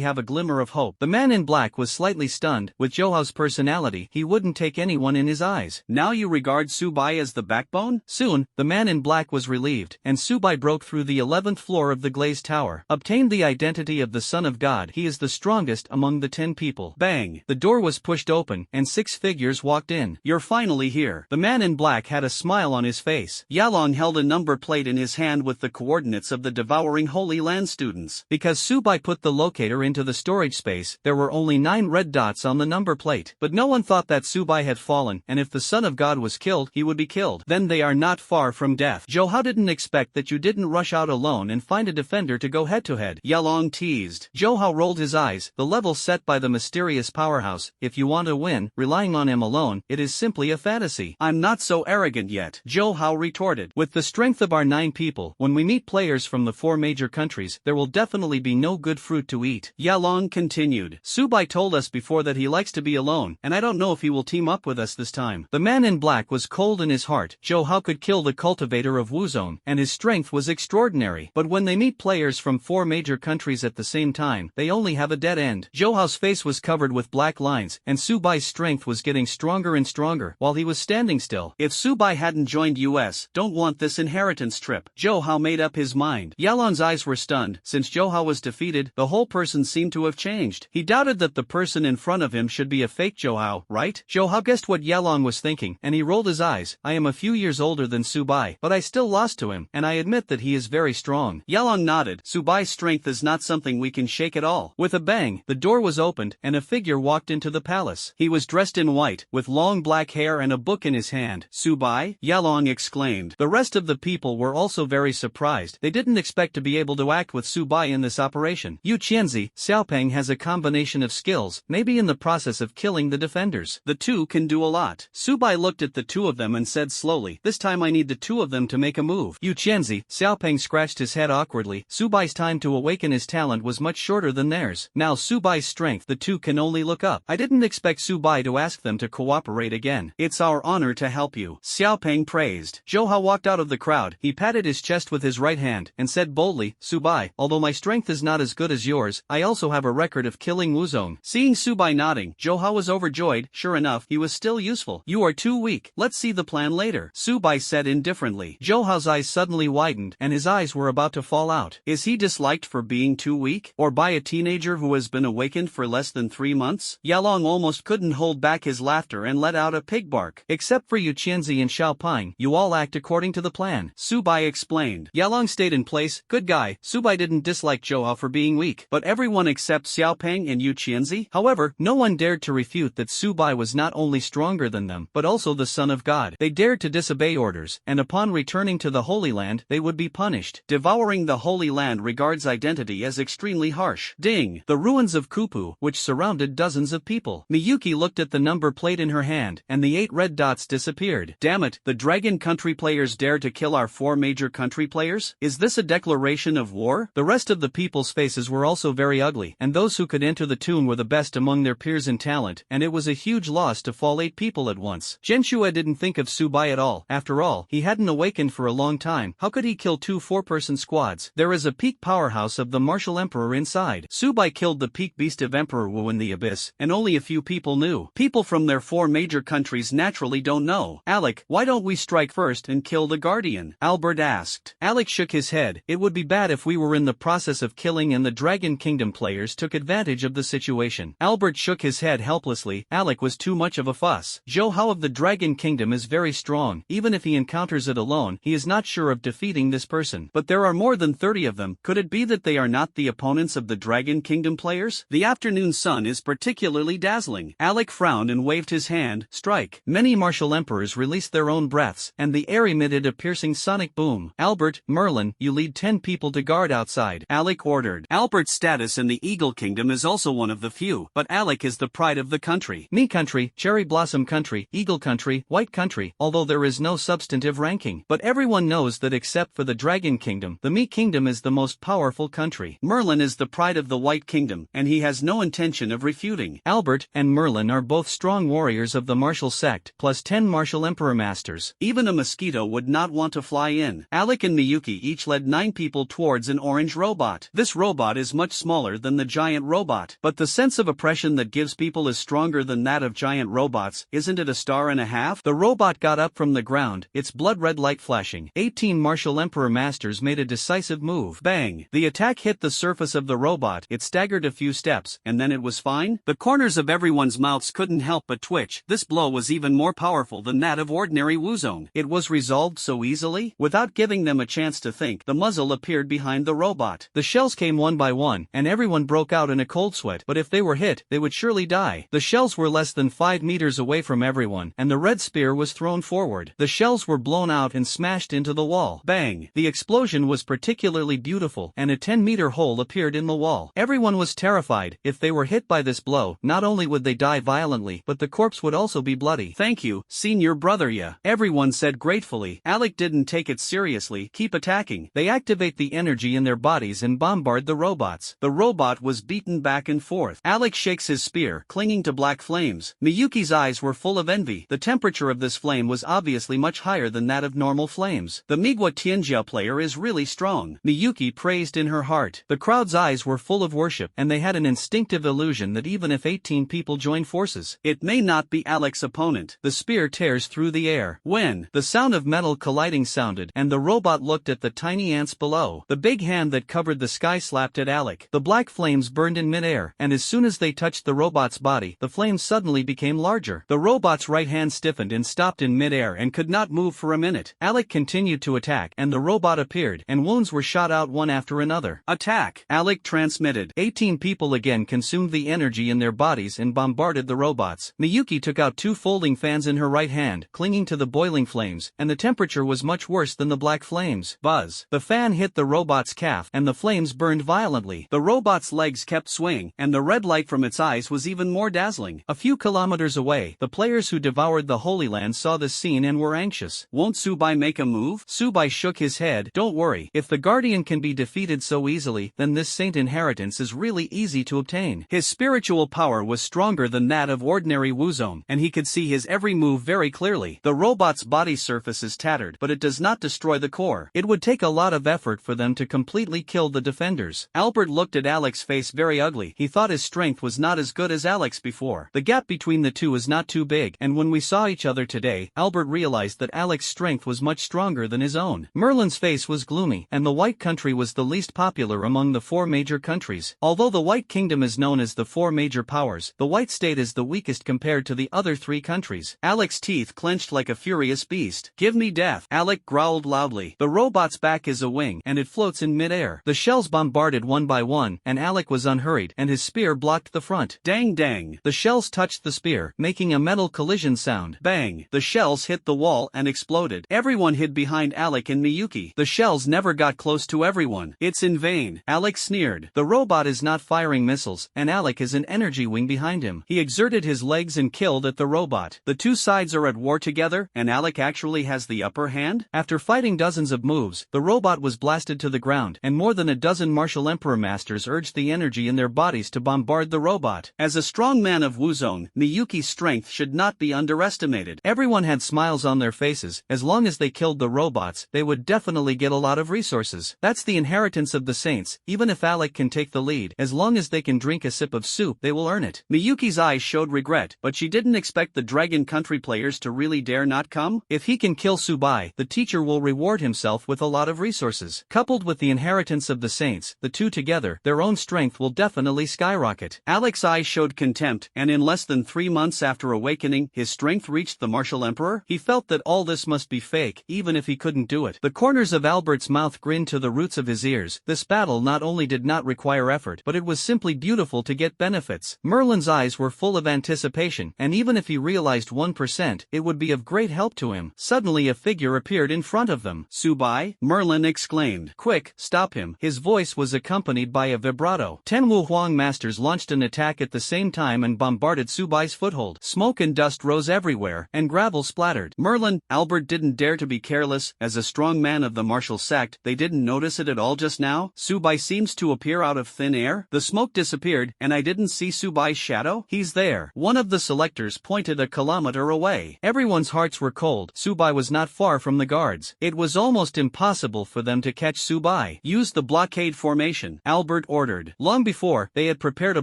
have a glimmer of hope. The man in black was slightly stunned. With Zhou Hao's personality, he wouldn't take anyone in his eyes. Now you regard Subai as the backbone? Soon, the man in black was relieved, and Subai broke through the 11th floor of the glazed tower. Obtained the identity of the Son of God. He is the strongest among the 10 people. Bang! The door was pushed open, and 6 figures walked in. You're finally here. The man in black had a smile on his face. Yalong held a number plate in his hand with the coordinates of the devouring Holy Land students. Because Subai put the locator into the storage space, there were only 9 red dots on the number plate. But no one thought that Subai had fallen, and if the Son of God was killed, he would be killed. Then they are not far from death. Zhou Hao didn't expect that you didn't rush out alone and find a defender to go head-to-head. Yalong teased. Zhou Hao rolled his eyes. The level set by the mysterious powerhouse. If you want to win, relying on him alone, it is simply a fantasy. I'm not so arrogant yet, Zhou Hao retorted. With the strength of our 9 people, when we meet players from the 4 major countries, there will definitely be no good fruit to eat. Yalong continued. Subai told us before that he likes to be alone, and I don't know if he will team up with us this time. The man in black was cold in his heart. Zhou Hao could kill the cultivator of Wuzong, and his strength was extraordinary. But when they meet players from 4 major countries at the same time, they only have a dead end. Zhou Hao's face was covered with black lines, and Subai's strength was getting stronger and stronger while he was standing still. If Subai hadn't joined US, don't want this inheritance trip. Zhou Hao made up his mind. Yalong's eyes were stunned. Since Zhou Hao was defeated, the whole person seemed to have changed. He doubted that the person in front of him should be a fake Zhou Hao, right? Zhou Hao guessed what Yalong was thinking, and he rolled his eyes. I am a few years older than Subai, but I still lost to him, and I admit that he is very strong. Yalong nodded. Subai's strength is not something we can shake at all. With a bang, the door was opened, and a figure walked into the palace. He was dressed in white, with long black hair and a book in his hand. Subai? Yalong exclaimed. The rest of the people were also very surprised. They didn't expect to be able to act with Subai in this operation. Yu Qianzi, Xiaopeng has a combination of skills, maybe in the process of killing the defenders. The two can do a lot. Subai looked at the 2 of them and said slowly, this time I need the 2 of them to make a move. Yu Qianzi, Xiaopeng scratched his head awkwardly. Subai's time to awaken his talent was much shorter than theirs. Now Subai's strength, the 2 can only look up. I didn't expect Subai to ask them to cooperate again. It's our honor to help you, Xiaopeng praised. Zhou Hao walked out of the crowd. He patted his chest with his right hand, and said boldly, Subai, although my strength is not as good as yours, I also have a record of killing Wuzong. Seeing Subai nodding, Zhou Hao was overjoyed. Sure enough, he was still useful. You are too weak, let's see the plan later, Subai said indifferently. Zhou Hao's eyes suddenly widened and his eyes were about to fall out. Is he disliked for being too weak? Or by a teenager who has been awakened for less than 3 months? Yalong almost couldn't hold back his laughter and let out a pig bark. Except for you Qianzi and Xiaoping, you all act according to the plan, Subai explained. Yalong stayed in place. Good guy. Subai didn't dislike Zhou Hao for being weak, but everyone except Xiaoping and Yu Qianzi. However, no one dared to refute that Subai was not only stronger than them, but also the son of God. They dared to disobey orders, and upon returning to the Holy Land, they would be punished. Devouring the Holy Land regards identity as extremely harsh. Ding! The ruins of Kupu, which surrounded dozens of people. Miyuki looked at the number plate in her hand, and the 8 red dots disappeared. Damn it, the Dragon Country players dare to kill our 4 major country players? Is this a declaration of war? The rest of the people's faces were also very ugly, and those who could enter the tomb were the best among their peers in talent, and it was a huge loss to fall 8 people at once. Zhenshue didn't think of Subai at all. After all, he hadn't awakened for a long time. How could he kill 2 4-person squads? There is a peak powerhouse of the martial emperor inside. Subai killed the peak beast of Emperor Wu in the abyss, and only a few people knew. People from their 4 major countries naturally don't know. Alec, why don't we strike first and kill the Guardian? Albert asked. Alec shook his head. It would be bad if we were in the process of killing and the Dragon Kingdom players took advantage of the situation. Albert shook his head helplessly. Alec was too much of a fuss. Zhou Hao of the Dragon Kingdom is very strong. Even if he encounters it alone, he is not sure of defeating this person. But there are more than 30 of them. Could it be that they are not the opponents of the Dragon Kingdom players? The afternoon sun is particularly dazzling. Alec frowned and waved his hand. Strike. Many martial emperors released their own breaths, and the air emitted a piercing sonic boom. Albert, Merlin, you lead 10 people to guard outside, Alec ordered. Albert's status in the Eagle Kingdom is also one of the few, but Alec is the pride of the country. Me Country, Cherry Blossom Country, Eagle Country, White Country, although there is no substantive ranking. But everyone knows that except for the Dragon Kingdom, the Me Kingdom is the most powerful country. Merlin is the pride of the White Kingdom, and he has no intention of refuting. Albert and Merlin are both strong warriors of the martial sect, plus 10 martial emperor masters. Even a mosquito would not want to fly in. Alec and Miyuki each led 9 people towards an orange robot. This robot is much smaller than the giant robot, but the sense of oppression that gives people is stronger than that of giant robots. Isn't it a star and a half? The robot got up from the ground, its blood red light flashing. 18 martial emperor masters made a decisive move. Bang! The attack hit the surface of the robot. It staggered a few steps, and then it was fine. The corners of everyone's mouths couldn't help but twitch. This blow was even more powerful than that of ordinary Wuzong. It was resolved so easily. Without giving them a chance to think, the muzzle appeared behind the robot. The shells came one by one, and everyone broke out in a cold sweat. But if they were hit, they would surely die. The shells were less than 5 meters away from everyone, and the red spear was thrown forward. The shells were blown out and smashed into the wall. Bang! The explosion was particularly beautiful, and a 10-meter hole appeared in the wall. Everyone was terrified. If they were hit by this blow, not only would they die violently, but the corpse would also be bloody. Thank you, senior brother ya, everyone said gratefully. Alec didn't take it seriously. Keep attacking. They activate the energy in their bodies and bombard the robots. The robot was beaten back and forth. Alec shakes his spear, clinging to black flames. Miyuki's eyes were full of envy. The temperature of this flame was obviously much higher than that of normal flames. The Migwa Tianjia player is really strong, Miyuki praised in her heart. The crowd's eyes were full of worship, and they had an instinctive illusion that even if 18 people join forces, it may not be Alec's opponent. The spear tears through the air. When the sound of metal colliding sounded, and the robot looked at the tiny ants below, the big hand that covered the sky slapped at Alec. The black flames burned in midair, and as soon as they touched the robot's body, the flames suddenly became larger. The robot's right hand stiffened and stopped in midair and could not move for a minute. Alec continued to attack, and the robot appeared, and wounds were shot out one after another. Attack! Alec transmitted. 18 people again consumed the energy in their bodies and bombarded the robots. Miyuki took out 2 folding fans in her right hand, clinging to the boiling flames, and the temperature was much worse than the black flames. Buzz! The fan hit the robot's calf, and the flames burned violently. The robot's legs kept swaying, and the red light from its eyes was even more dazzling. A few kilometers away, the players who devoured the Holy Land saw this scene and were anxious. Won't Subai make a move? Subai shook his head. Don't worry. If the Guardian can be defeated so easily, then this saint inheritance is really easy to obtain. His spiritual power was stronger than that of ordinary Wuzong, and he could see his every move very clearly. The robot's body surface is tattered, but it does not destroy the core. It would take a lot of effort for them to completely kill the defenders. Albert looked at Alec's face very ugly. He thought his strength was not as good as Alec's before. The gap between the two is not too big, and when we we saw each other today, Albert realized that Alec's strength was much stronger than his own. Merlin's face was gloomy, and the White Country was the least popular among the 4 major countries. Although the White Kingdom is known as the 4 major powers, the White State is the weakest compared to the other 3 countries. Alec's teeth clenched like a furious beast. "Give me death," Alec growled loudly. The robot's back is a wing, and it floats in mid-air. The shells bombarded one by one, and Alec was unhurried, and his spear blocked the front. Dang dang. The shells touched the spear, making a metal collision sound. Bang. The shells hit the wall and exploded. Everyone hid behind Alec and Miyuki. The shells never got close to everyone. "It's in vain," Alec sneered. The robot is not firing missiles, and Alec is an energy wing behind him. He exerted his legs and killed at the robot. The 2 sides are at war together, and Alec actually has the upper hand? After fighting dozens of moves, the robot was blasted to the ground, and more than a dozen martial emperor masters urged the energy in their bodies to bombard the robot. As a strong man of Wuzone, Miyuki's strength should not be underestimated. Everyone had smiles on their faces. As long as they killed the robots, they would definitely get a lot of resources. That's the inheritance of the saints. Even if Alec can take the lead, as long as they can drink a sip of soup, they will earn it. Miyuki's eyes showed regret, but she didn't expect the Dragon Country players to really dare not come. If he can kill Subai, the teacher will reward himself with a lot of resources. Coupled with the inheritance of the saints, the 2 together, their own strength will definitely skyrocket. Alec's eyes showed contempt, and in less than 3 months after awakening, his strength reached the martial emperor. He felt that all this must be fake, even if he couldn't do it. The corners of Albert's mouth grinned to the roots of his ears. This battle not only did not require effort, but it was simply beautiful to get benefits. Merlin's eyes were full of anticipation, and even if he realized 1%, it would be of great help to him. Suddenly a figure appeared in front of them. "Subai?" Merlin exclaimed. "Quick, stop him." His voice was accompanied by a vibrato. 10 Wu Huang masters launched an attack at the same time and bombarded Subai's foothold. Smoke and dust rose everywhere, and gravel splattered. Merlin, Albert didn't dare to be careless. As a strong man of the martial sect, they didn't notice it at all just now. Subai seems to appear out of thin air. The smoke disappeared, and I didn't see Subai's shadow. "He's there." One of the selectors pointed a kilometer away. Everyone's hearts were cold. Subai was not far from the guards. It was almost impossible for them to catch Subai. "Use the blockade formation," Albert ordered. Long before, they had prepared a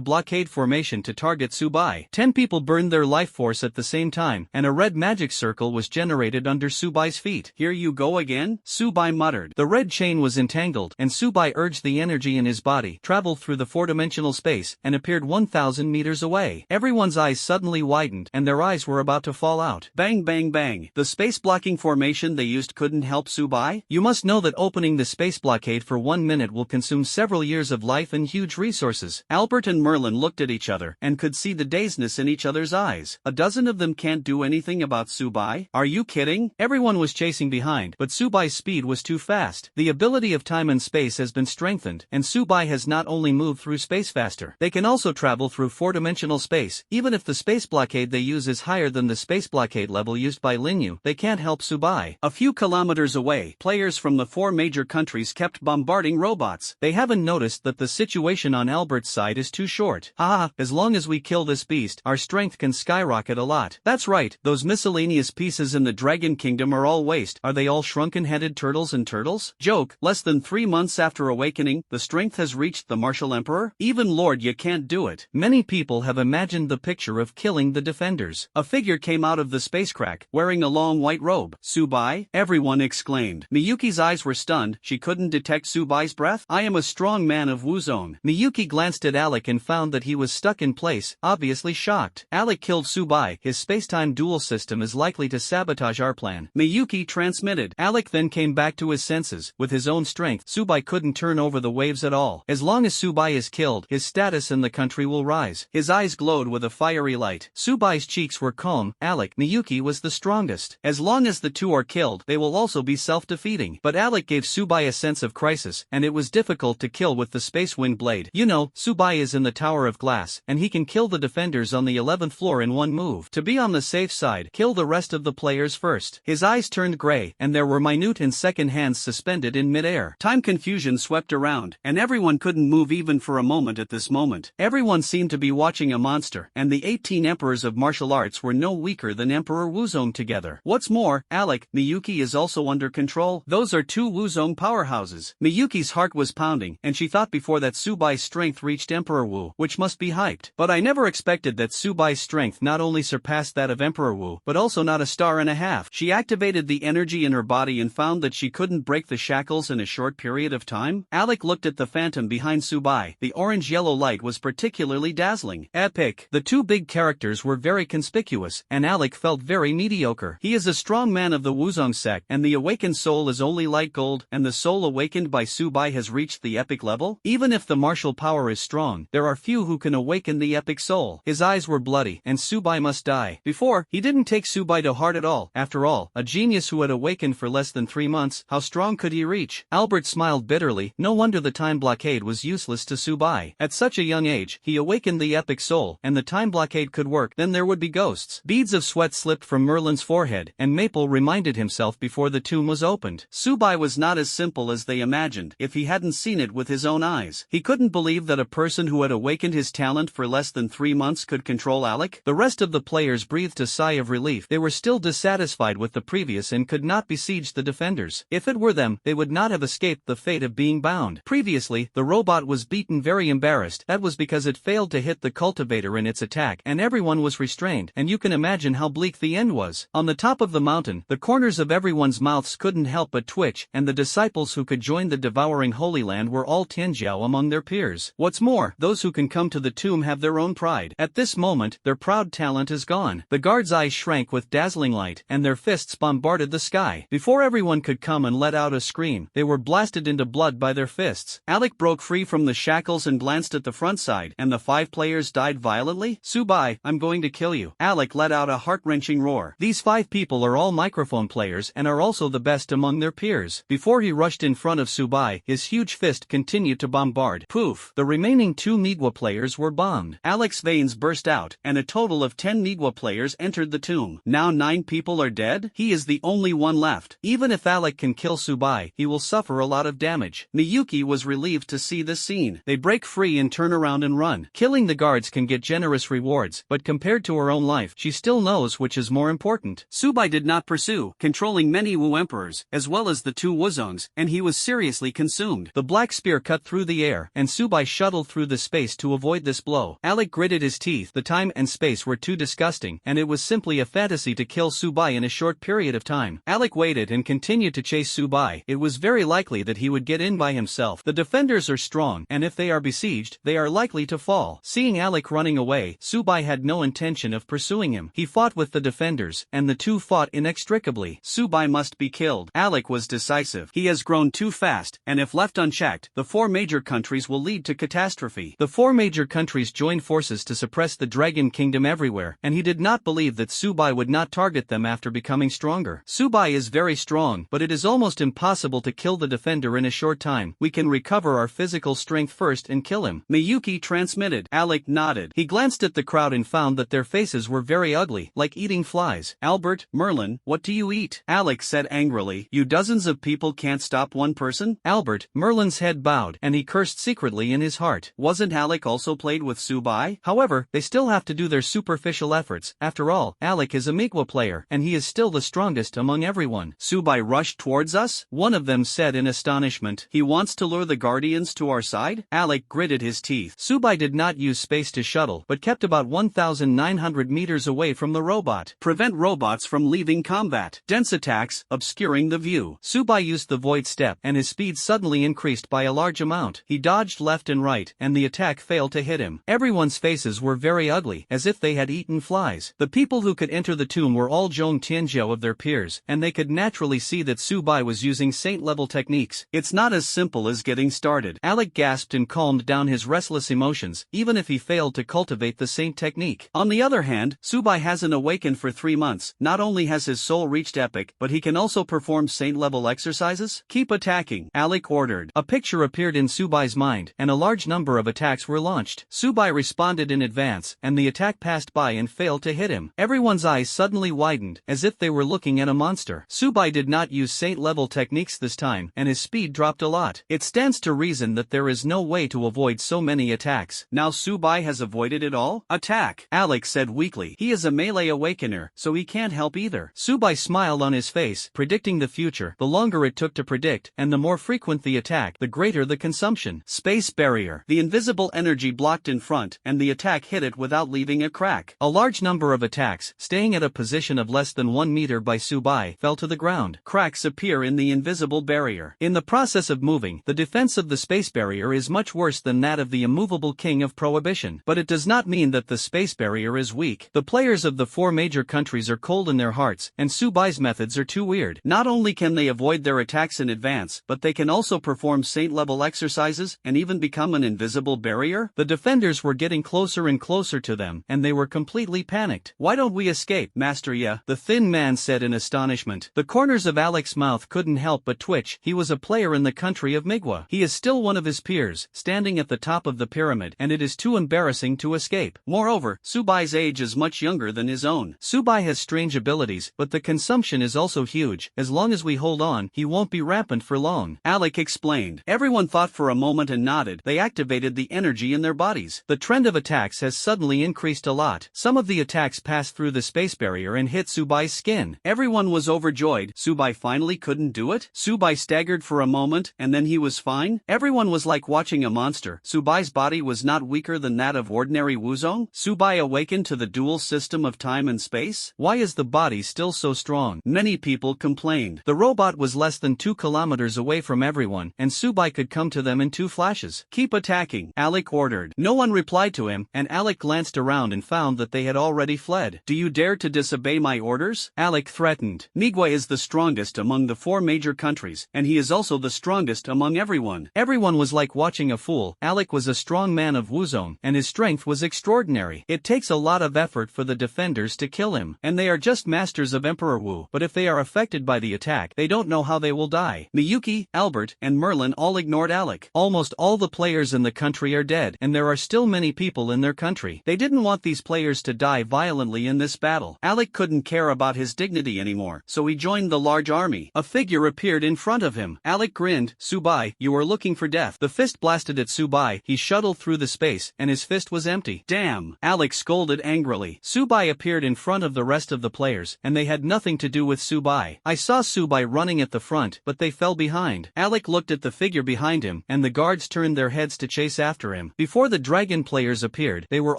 blockade formation to target Subai. 10 people burned their life force at the same time, and a red magic circle was generated under Subai's feet. "Here you go again?" Subai muttered. The red chain was entangled, and Subai urged the energy in his body, traveled through the 4-dimensional space, and appeared 1,000 meters away. Everyone's eyes suddenly widened, and their eyes were about to fall out. Bang bang bang. The space blocking formation they used couldn't help Subai? You must know that opening the space blockade for 1 minute will consume several years of life and huge resources. Albert and Merlin looked at each other, and could see the dazedness in each other's eyes. A dozen of them can't do anything about Subai? Are you kidding? Everyone was chasing behind, but Subai's speed was too fast. The ability of time and space has been strengthened, and Subai has not only moved through space faster, they can also travel through 4-dimensional space. Even if the space blockade they use is higher than the space blockade level used by Linyu, they can't help Subai. A few kilometers away, players from the 4 major countries kept bombarding robots. They haven't noticed that the situation on Albert's side is too short. Haha, as long as we kill this beast, our strength can skyrocket a lot. That's right, those miscellaneous pieces in the Dragon Kingdom are all waste. Are they all shrunken-headed turtles and turtles? Joke, less than 3 months after awakening, the strength has reached the martial emperor? Even Lord you can't do it. Many people have imagined the picture of killing the defenders. A figure came out of the space crack, wearing a long white robe. "Subai?" everyone exclaimed. Miyuki's eyes were stunned. She couldn't detect Subai's breath. "I am a strong man of Wuzone." Miyuki glanced at Alec and found that he was stuck in place, obviously shocked. "Alec killed Subai. His space-time dual system is likely to sabotage our plan," Miyuki transmitted. Alec then came back to his senses. With his own strength, Subai couldn't turn over the waves at all. As long as Subai is killed, his status in the country will rise. His eyes glowed with a fiery light. Subai's cheeks were calm. Alec, Miyuki was the strongest. As long as the two are killed, they will also be self-defeating. But Alec gave Subai a sense of crisis, and it was difficult to kill with the space wind blade. You know, Subai is in the Tower of Glass, and he can kill the defenders on the 11th floor in one move. To be on the safe side, kill the rest of the players first. His eyes turned gray, and there were minute and second hands suspended in midair. Time confusion swept around, and everyone couldn't move even for a moment at this moment. Everyone seemed to be watching a monster, and the 18 emperors of martial arts were no weaker than Emperor Wuzong together. What's more, Alec, Miyuki is also under control. Those are two Wuzong powerhouses. Miyuki's heart was pounding, and she thought before that Subai's strength reached Emperor Wu, which must be hyped. But I never expected that Subai's strength not only surpassed that that of Emperor Wu, but also not a star and a half. She activated the energy in her body and found that she couldn't break the shackles in a short period of time. Alec looked at the phantom behind Subai. The orange-yellow light was particularly dazzling. Epic. The two big characters were very conspicuous, and Alec felt very mediocre. He is a strong man of the Wuzong sect, and the awakened soul is only light gold, and the soul awakened by Subai has reached the epic level. Even if the martial power is strong, there are few who can awaken the epic soul. His eyes were bloody, and Subai must die. Before, he didn't take Subai to heart at all. After all, a genius who had awakened for less than 3 months, how strong could he reach? Albert smiled bitterly. No wonder the time blockade was useless to Subai. At such a young age, he awakened the epic soul, and the time blockade could work. Then there would be ghosts. Beads of sweat slipped from Merlin's forehead, and Maple reminded himself before the tomb was opened. Subai was not as simple as they imagined. If he hadn't seen it with his own eyes, he couldn't believe that a person who had awakened his talent for less than 3 months could control Alec. The rest of the players breathed a sigh of relief. They were still dissatisfied with the previous and could not besiege the defenders. If it were them, they would not have escaped the fate of being bound. Previously, the robot was beaten very embarrassed. That was because it failed to hit the cultivator in its attack, and everyone was restrained, and you can imagine how bleak the end was. On the top of the mountain, the corners of everyone's mouths couldn't help but twitch, and the disciples who could join the devouring Holy Land were all Tianjiao among their peers. What's more, those who can come to the tomb have their own pride. At this moment, their proud talent is gone. The guards' eyes shrank with dazzling light, and their fists bombarded the sky. Before everyone could come and let out a scream, they were blasted into blood by their fists. Alec broke free from the shackles and glanced at the front side, and the 5 players died violently. Subai, I'm going to kill you. Alec let out a heart-wrenching roar. These 5 people are all microphone players and are also the best among their peers. Before he rushed in front of Subai, his huge fist continued to bombard. Poof! The remaining 2 Nigwa players were bombed. Alec's veins burst out, and a total of 10 Nigwa players entered the tomb. Now 9 people are dead? He is the only one left. Even if Alec can kill Subai, he will suffer a lot of damage. Miyuki was relieved to see this scene. They break free and turn around and run. Killing the guards can get generous rewards, but compared to her own life, she still knows which is more important. Subai did not pursue, controlling many Wu emperors, as well as the 2 Wuzongs, and he was seriously consumed. The black spear cut through the air, and Subai shuttled through the space to avoid this blow. Alec gritted his teeth. The time and space were too disgusting, and it was simply a fantasy to kill Subai in a short period of time. Alec waited and continued to chase Subai. It was very likely that he would get in by himself. The defenders are strong, and if they are besieged, they are likely to fall. Seeing Alec running away, Subai had no intention of pursuing him. He fought with the defenders, and the 2 fought inextricably. Subai must be killed. Alec was decisive. He has grown too fast, and if left unchecked, the 4 major countries will lead to catastrophe. The 4 major countries joined forces to suppress the Dragon Kingdom everywhere, and he did not believe that Subai would not target them after becoming stronger. Subai is very strong, but it is almost impossible to kill the defender in a short time. We can recover our physical strength first and kill him. Miyuki transmitted. Alec nodded. He glanced at the crowd and found that their faces were very ugly, like eating flies. Albert, Merlin, what do you eat? Alec said angrily. You dozens of people can't stop one person? Albert, Merlin's head bowed, and he cursed secretly in his heart. Wasn't Alec also played with Subai? However, they still have to do their superficial efforts. After all, Alec is a Migwa player, and he is still the strongest among everyone. Subai rushed towards us? One of them said in astonishment. He wants to lure the Guardians to our side? Alec gritted his teeth. Subai did not use space to shuttle, but kept about 1,900 meters away from the robot. Prevent robots from leaving combat. Dense attacks, obscuring the view. Subai used the void step, and his speed suddenly increased by a large amount. He dodged left and right, and the attack failed to hit him. Everyone's faces were very ugly, as if they had eaten flies. The people who could enter the tomb were all Zhong Tianjiao of their peers, and they could naturally see that Subai was using saint-level techniques. It's not as simple as getting started. Alec gasped and calmed down his restless emotions, even if he failed to cultivate the saint technique. On the other hand, Subai hasn't awakened for 3 months. Not only has his soul reached epic, but he can also perform saint-level exercises. Keep attacking, Alec ordered. A picture appeared in Subai's mind, and a large number of attacks were launched. Subai responded in advance, and the attack passed by and failed to hit him. Everyone's eyes suddenly widened, as if they were looking at a monster. Subai did not use saint-level techniques this time, and his speed dropped a lot. It stands to reason that there is no way to avoid so many attacks. Now Subai has avoided it all? Attack! Alec said weakly. He is a melee awakener, so he can't help either. Subai smiled on his face, predicting the future. The longer it took to predict, and the more frequent the attack, the greater the consumption. Space barrier. The invisible energy blocked in front, and the attack hit it without leaving a crack. A large number of attacks, staying at a position of less than 1 meter by Subai, fell to the ground. Cracks appear in the invisible barrier. In the process of moving, the defense of the space barrier is much worse than that of the immovable king of prohibition. But it does not mean that the space barrier is weak. The players of the 4 major countries are cold in their hearts, and Subai's methods are too weird. Not only can they avoid their attacks in advance, but they can also perform saint-level exercises, and even become an invisible barrier? The defenders were getting closer and closer to them, and they were completely panicked. "Why don't we escape, Master Ya?" the thin man said in astonishment. The corners of Alec's mouth couldn't help but twitch. He was a player in the country of Manhwa. He is still one of his peers, standing at the top of the pyramid, and it is too embarrassing to escape. Moreover, Subai's age is much younger than his own. Subai has strange abilities, but the consumption is also huge. As long as we hold on, he won't be rampant for long, Alec explained. Everyone thought for a moment and nodded. They activated the energy in their bodies. The trend of attacks has suddenly increased a lot. Some of the attacks passed through the space barrier and hit Subai's skin. Everyone was overjoyed. Subai finally couldn't do it? Subai staggered for a moment, and then he was fine? Everyone was like watching a monster. Subai's body was not weaker than that of ordinary Wuzong? Subai awakened to the dual system of time and space? Why is the body still so strong? Many people complained. The robot was less than 2 kilometers away from everyone, and Subai could come to them in 2 flashes. "Keep attacking," Alec ordered. No one replied to him, and Alec glanced around and found that they had already fled. "Do you dare to disobey my orders?" Alec threatened. Manhwa is the strongest among the 4 major countries, and he is also the strongest among everyone. Everyone was like watching a fool. Alec was a strong man of Wuzong, and his strength was extraordinary. It takes a lot of effort for the defenders to kill him, and they are just masters of Emperor Wu. But if they are affected by the attack, they don't know how they will die. Miyuki, Albert, and Merlin all ignored Alec. Almost all the players in the country are dead, and there are still many people in their country. They didn't want these players to die violently in this battle. Alec couldn't care about his dignity anymore, so he joined the large army. A figure appeared in front of him. Alec grinned. "Subai, you are looking for death." The fist blasted at Subai. He shuttled through the space, and his fist was empty. "Damn!" Alec scolded angrily. Subai appeared in front of the rest of the players, and they had nothing to do with Subai. "I saw Subai running at the front, but they fell behind." Alec looked at the figure behind him, and the guards turned their heads to chase after him. Before the dragon players appeared, they were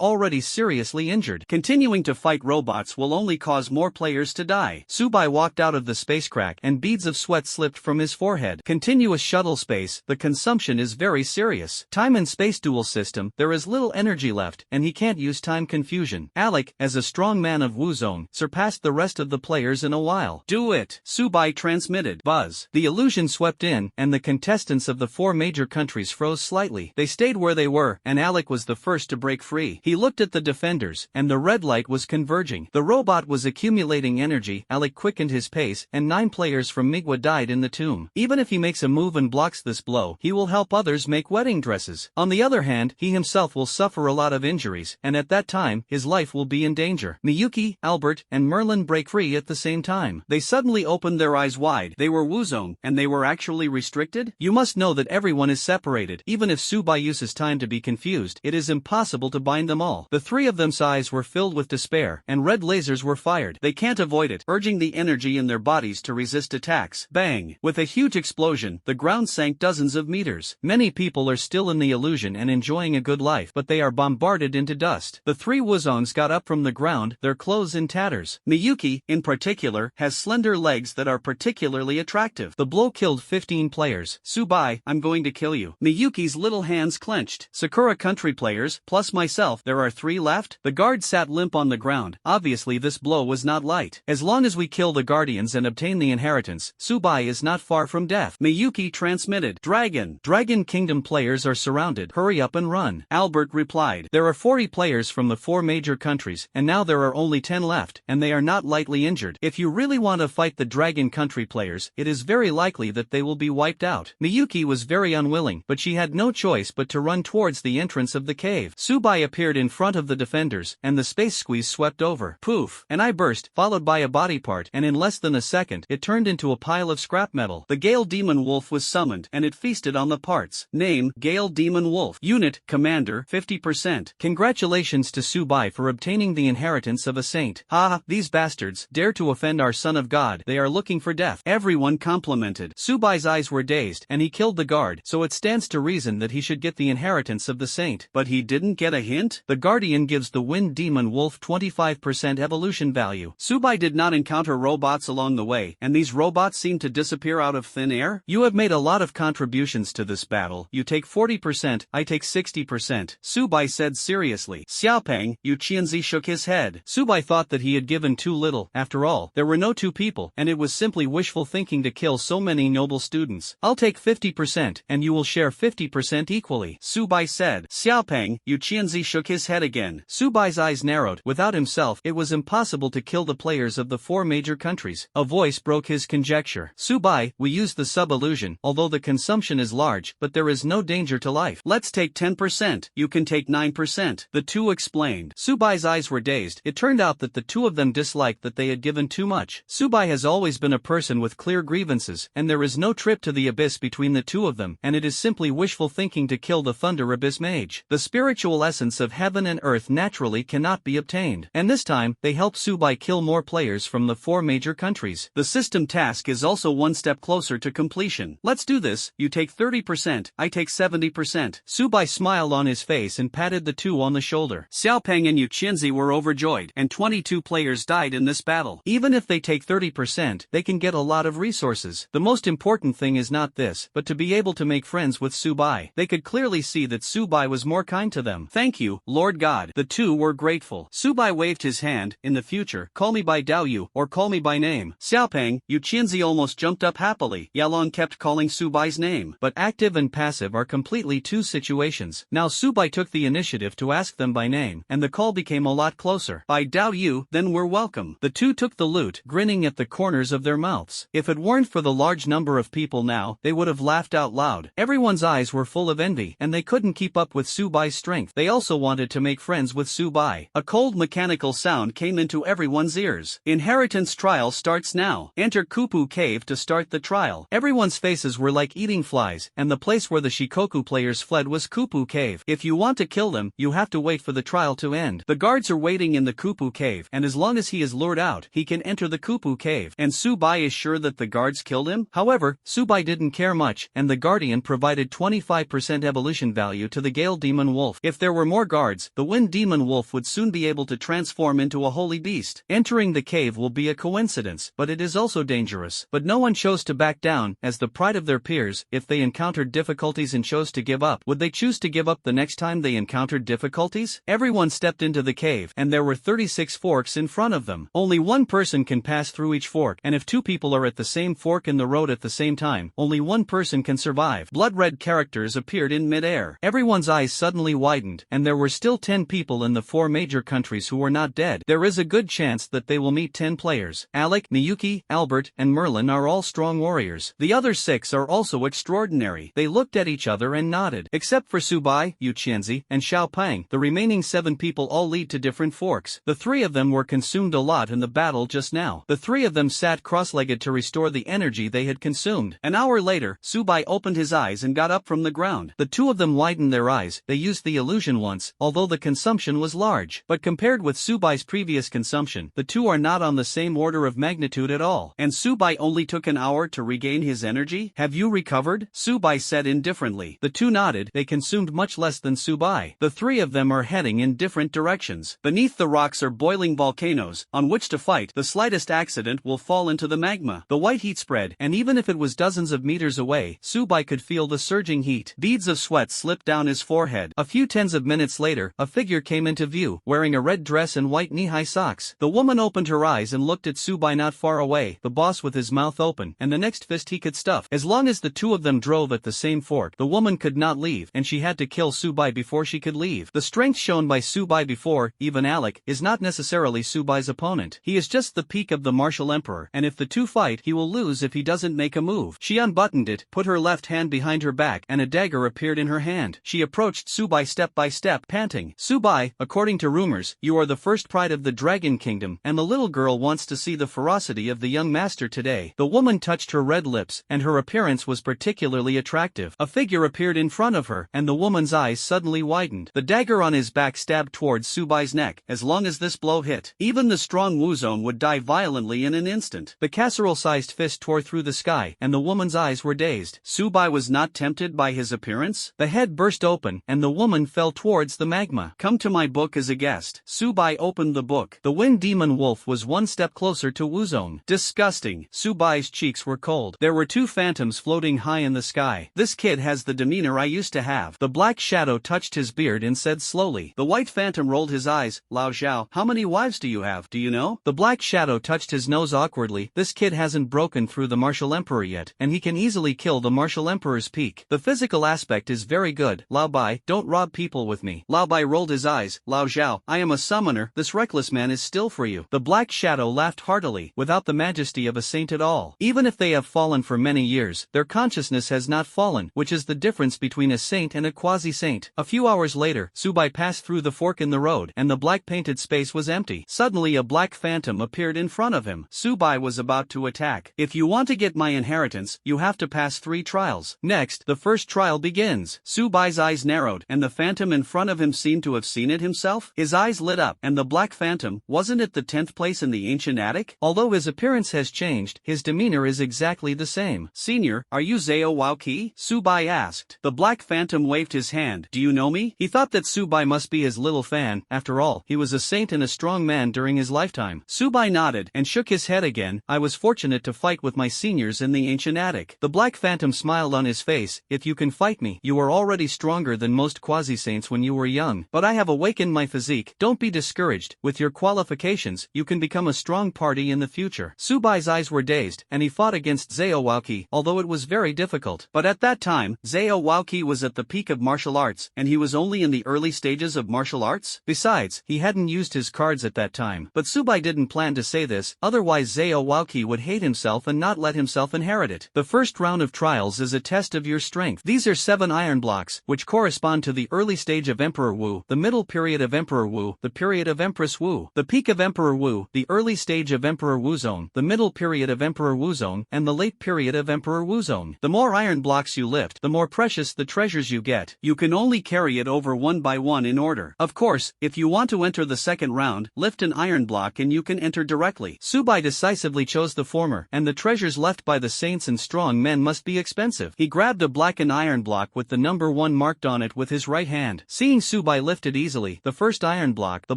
already seriously injured. Continuing to fight robots will only cause more players to die. Subai walked out of the space crack, and beads of sweat slipped from his forehead. Continuous shuttle space, the consumption is very serious. Time and space dual system, there is little energy left, and he can't use time confusion. Alec, as a strong man of Wuzong, surpassed the rest of the players in a while. "Do it!" Subai transmitted. Buzz. The illusion swept in, and the contestants of the 4 major countries froze slightly. They stayed where they were, and Alec was the first to break free. He looked at the defenders, and the red light was converging. The robot was accumulating energy. Alec quickened his pace, and 9 players from Manhwa died in the tomb. Even if he makes a move and blocks this blow, he will help others make wedding dresses. On the other hand, he himself will suffer a lot of injuries, and at that time, his life will be in danger. Miyuki, Albert, and Merlin break free at the same time. They suddenly opened their eyes wide. They were Wuzong, and they were actually restricted? You must know that everyone is separated. Even if Subai uses time to be confused, it is impossible to bind them all. The 3 of them's eyes were filled with despair, and red lasers were fired. They can't avoid it, urging the energy in their bodies to resist attacks. Bang! With a huge explosion, the ground sank dozens of meters. Many people are still in the illusion and enjoying a good life, but they are bombarded into dust. The 3 Wuzongs got up from the ground, their clothes in tatters. Miyuki, in particular, has slender legs that are particularly attractive. The blow killed 15 players. "Subai, I'm going to kill you." Miyuki's little hands clenched. "Sakura country players, plus myself, there are 3 left?" The guard sat limp on the ground. Obviously this blow was not light. "As long as we kill the guardians and obtain the inheritance, Subai is not far from death." Miyuki transmitted. Dragon Kingdom players are surrounded. Hurry up and run." Albert replied. "There are 40 players from the 4 major countries, and now there are only 10 left, and they are not lightly injured. If you really want to fight the Dragon Country players, it is very likely that they will be wiped out." Miyuki was very unwilling, but she had no choice but to run towards the entrance of the cave. Subai appeared in front of the defenders, and the space squeeze swept over. Poof! An eye burst, followed by a body part, and in less than a second, it turned into a pile of scrap metal. The Gale Demon Wolf was summoned, and it feasted on the parts. Name: Gale Demon Wolf. Unit: Commander, 50%. Congratulations to Subai for obtaining the inheritance of a saint. Ha! These bastards dare to offend our son of God. They are looking for death. Everyone complimented. Subai's eyes were dazed, and he killed the guard, so it stands to reason that he should get the inheritance of the saint. But he didn't get a hint? The Guardian gives the Wind Demon Wolf 25% evolution value. Subai did not encounter robots along the way, and these robots seemed to disappear out of thin air. You have made a lot of contributions to this battle. You take 40%, I take 60%. Subai said seriously. Xiaopeng, Yu Qianzi shook his head. Subai thought that he had given too little. After all, there were no two people, and it was simply wishful thinking to kill so many noble students. I'll take 50%, and you will share 50% equally, Subai said. Xiaopeng, Yu Qianzi shook his head again. Subai's eyes narrowed. Without himself, it was impossible to kill the players of the four major countries. A voice broke his conjecture. Subai, we use the sub-illusion, although the consumption is large, but there is no danger to life. Let's take 10%. You can take 9%. The two explained. Subai's eyes were dazed. It turned out that the two of them disliked that they had given too much. Subai has always been a person with clear grievances, and there is no trip to the abyss between the two of them, and it is simply wishful thinking to kill the Thunder Abyss Mage. The spiritual essence of heaven and earth naturally cannot be obtained, and this time, they help Subai kill more players from the four major countries. The system task is also one step closer to completion. Let's do this. You take 30%, I take 70%. Subai smiled on his face and patted the two on the shoulder. Xiaopeng and Yu Qianzi were overjoyed, and 22 players died in this battle. Even if they take 30%, they can get a lot of resources. The most important thing is not this, but to be able to make friends with Subai. They could clearly see that Subai was more kind to them. Thank you, Lord God. The two were grateful. Subai waved his hand. In the future, call me by Daoyu, or call me by name. Xiaopeng, Yu Qianzi almost jumped up happily. Yalong kept calling Subai's name. But active and passive are completely two situations. Now Subai took the initiative to ask them by name, and the call became a lot closer. By Daoyu, then we're welcome. The two took the loot, grinning at the corners of their mouths. If it weren't for the large number of people now, they would have laughed out loud. Everyone's eyes were full of envy, and they couldn't keep up with Subai's strength. They also wanted to make friends with Subai. A cold mechanical sound came into everyone's ears. Inheritance trial starts now. Enter Kupu Cave to start the trial. Everyone's faces were like eating flies, and the place where the Shikoku players fled was Kupu Cave. If you want to kill them, you have to wait for the trial to end. The guards are waiting in the Kupu Cave, and as long as he is lured out, he can enter the Kupu Cave. And Subai is sure that the guards killed him? However, Subai didn't care much, and the Guardian provided 25% evolution value to the Gale Demon Wolf. If there were more guards, the Wind Demon Wolf would soon be able to transform into a holy beast. Entering the cave will be a coincidence, but it is also dangerous. But no one chose to back down, as the pride of their peers. If they encountered difficulties and chose to give up, would they choose to give up the next time they encountered difficulties? Everyone stepped into the cave, and there were 36 forks in front of them. Only one person can pass through each fork, and if two people are at the same fork in the road at the same time, only one person can survive. Blood-red characters appeared in mid-air. Everyone's eyes suddenly widened, and there were still 10 people in the four major countries who were not dead. There is a good chance that they will meet 10 players. Alec, Miyuki, Albert, and Merlin are all strong warriors. The other 6 are also extraordinary. They looked at each other and nodded. Except for Subai, Yu Qianzi, and Xiaopeng, the remaining 7 people all lead to different forks. The 3 of them were consumed a lot in the battle just now. The 3 of them sat cross-legged to restore the energy they had consumed. An hour later, Subai opened his eyes and got up from the ground. The 2 of them widened their eyes. They used the illusion once, although the consumption was large. But compared with Subai's previous consumption, the 2 are not on the same order of magnitude at all. And Subai only took an hour to regain his energy? Have you recovered? Subai said indifferently. The 2 nodded. They consumed much less than Subai. The 3 of them are heading in different directions. Beneath the rocks are boiling volcanoes, on which to fight. The slightest accident will fall into the magma. The white heat spread, and even if it was dozens of meters away, Subai could feel the surging heat. Beads of sweat slipped down his forehead. A few tens of minutes later, a figure came into view, wearing a red dress and white knee-high socks. The woman opened her eyes and looked at Subai not far away, the boss with his mouth open, and the next fist he could stuff. As long as the 2 of them drove at the same fork, the woman could not leave, and she had to kill Subai before she could leave. The strength shown by Subai before, even Alec, is not necessarily Subai's opponent. He is just the peak of the martial emperor, and if the 2 fight, he will lose if he doesn't make a move. She unbuttoned it, put her left hand behind her back, and a dagger appeared in her hand. She approached Subai step by step, panting. Subai, according to rumors, you are the first pride of the Dragon Kingdom, and the little girl wants to see the ferocity of the young master today. The woman touched her red lips, and her appearance was particularly attractive. A figure appeared in front of her, and the woman's eyes suddenly widened. The dagger on his back stabbed towards Subai's neck. As long as this blow hit, even the strong Wuzone would die violently in an instant. The casserole-sized fist tore through the sky, and the woman's eyes were dazed. Subai was not tempted by his appearance. The head burst open, and the woman fell towards the magma. Come to my book as a guest. Subai opened the book. The wind demon wolf was one step closer to Wuzong. Disgusting. Subai's cheeks were cold. There were two phantoms floating high in the sky. This kid has the demeanor I used to have. The black shadow touched his beard and said slowly. The white phantom rolled his eyes. Lao Zhao, how many wives do you have, do you know? The black shadow touched his nose awkwardly. This kid hasn't broken through the martial emperor yet, and he can easily kill the martial emperor's peak. The physical aspect is very good. Lao Bai, don't rob people with me. Lao Bai rolled his eyes. Lao Zhao, I am a summoner. This reckless man is still for you. The black shadow laughed heartily, without the majesty of a saint at all. Even if they have fallen for many years, their consciousness has not fallen, which is the difference between a saint and a quasi-saint. A few hours later, Subai passed through the fork in the road, and the black painted space was empty. Suddenly a black phantom appeared in front of him. Subai was about to attack. If you want to get my inheritance, you have to pass 3 trials. Next, the first trial begins. Subai's eyes narrowed, and the phantom in front of him seemed to have seen it himself. His eyes lit up, and the black phantom, wasn't it the 10th place in the ancient attic? Although his appearance has changed, his demeanor is exactly the same. Senior, are you Zhao Waoqi? Subai asked. The black phantom waved his hand. Do you know me? He thought that Subai must be his little fan. After all, he was a saint and a strong man during his lifetime. Subai nodded and shook his head again. I was fortunate to fight with my seniors in the ancient attic. The black phantom smiled on his face. If you can fight me, you are already stronger than most quasi-saints when you were young. But I have awakened my physique. Don't be discouraged. With your qualifications, you can become a strong party in the future. Subai's eyes were dazed, and he fought against Zhao Waoqi, although it was very difficult. But at that time, Zhao Waoqi was at the peak of martial arts, and he was only in the early stages of martial arts. Besides, he hadn't used his cards at that time. But Subai didn't plan to say this, otherwise Zhao Waoqi would hate himself and not let himself inherit it. The first round of trials is a test of your strength. These are 7 iron blocks, which correspond to the early stage of Emperor Wu, the middle period of Emperor Wu, the period of Empress Wu, the peak of Emperor Wu, the early stage of Emperor Wuzong, the middle period of Emperor Wuzong, and the late period of Emperor Wuzong. The more iron blocks you lift, the more precious the treasures you get. You can only carry it over one by one in order. Of course, if you want to enter the second round, lift an iron block and you can enter directly. Subai decisively chose the former, and the treasures left by the saints and strong men must be expensive. He grabbed a blackened iron block with the number 1 marked on it with his right hand. Seeing Subai lift it easily, the first iron block, the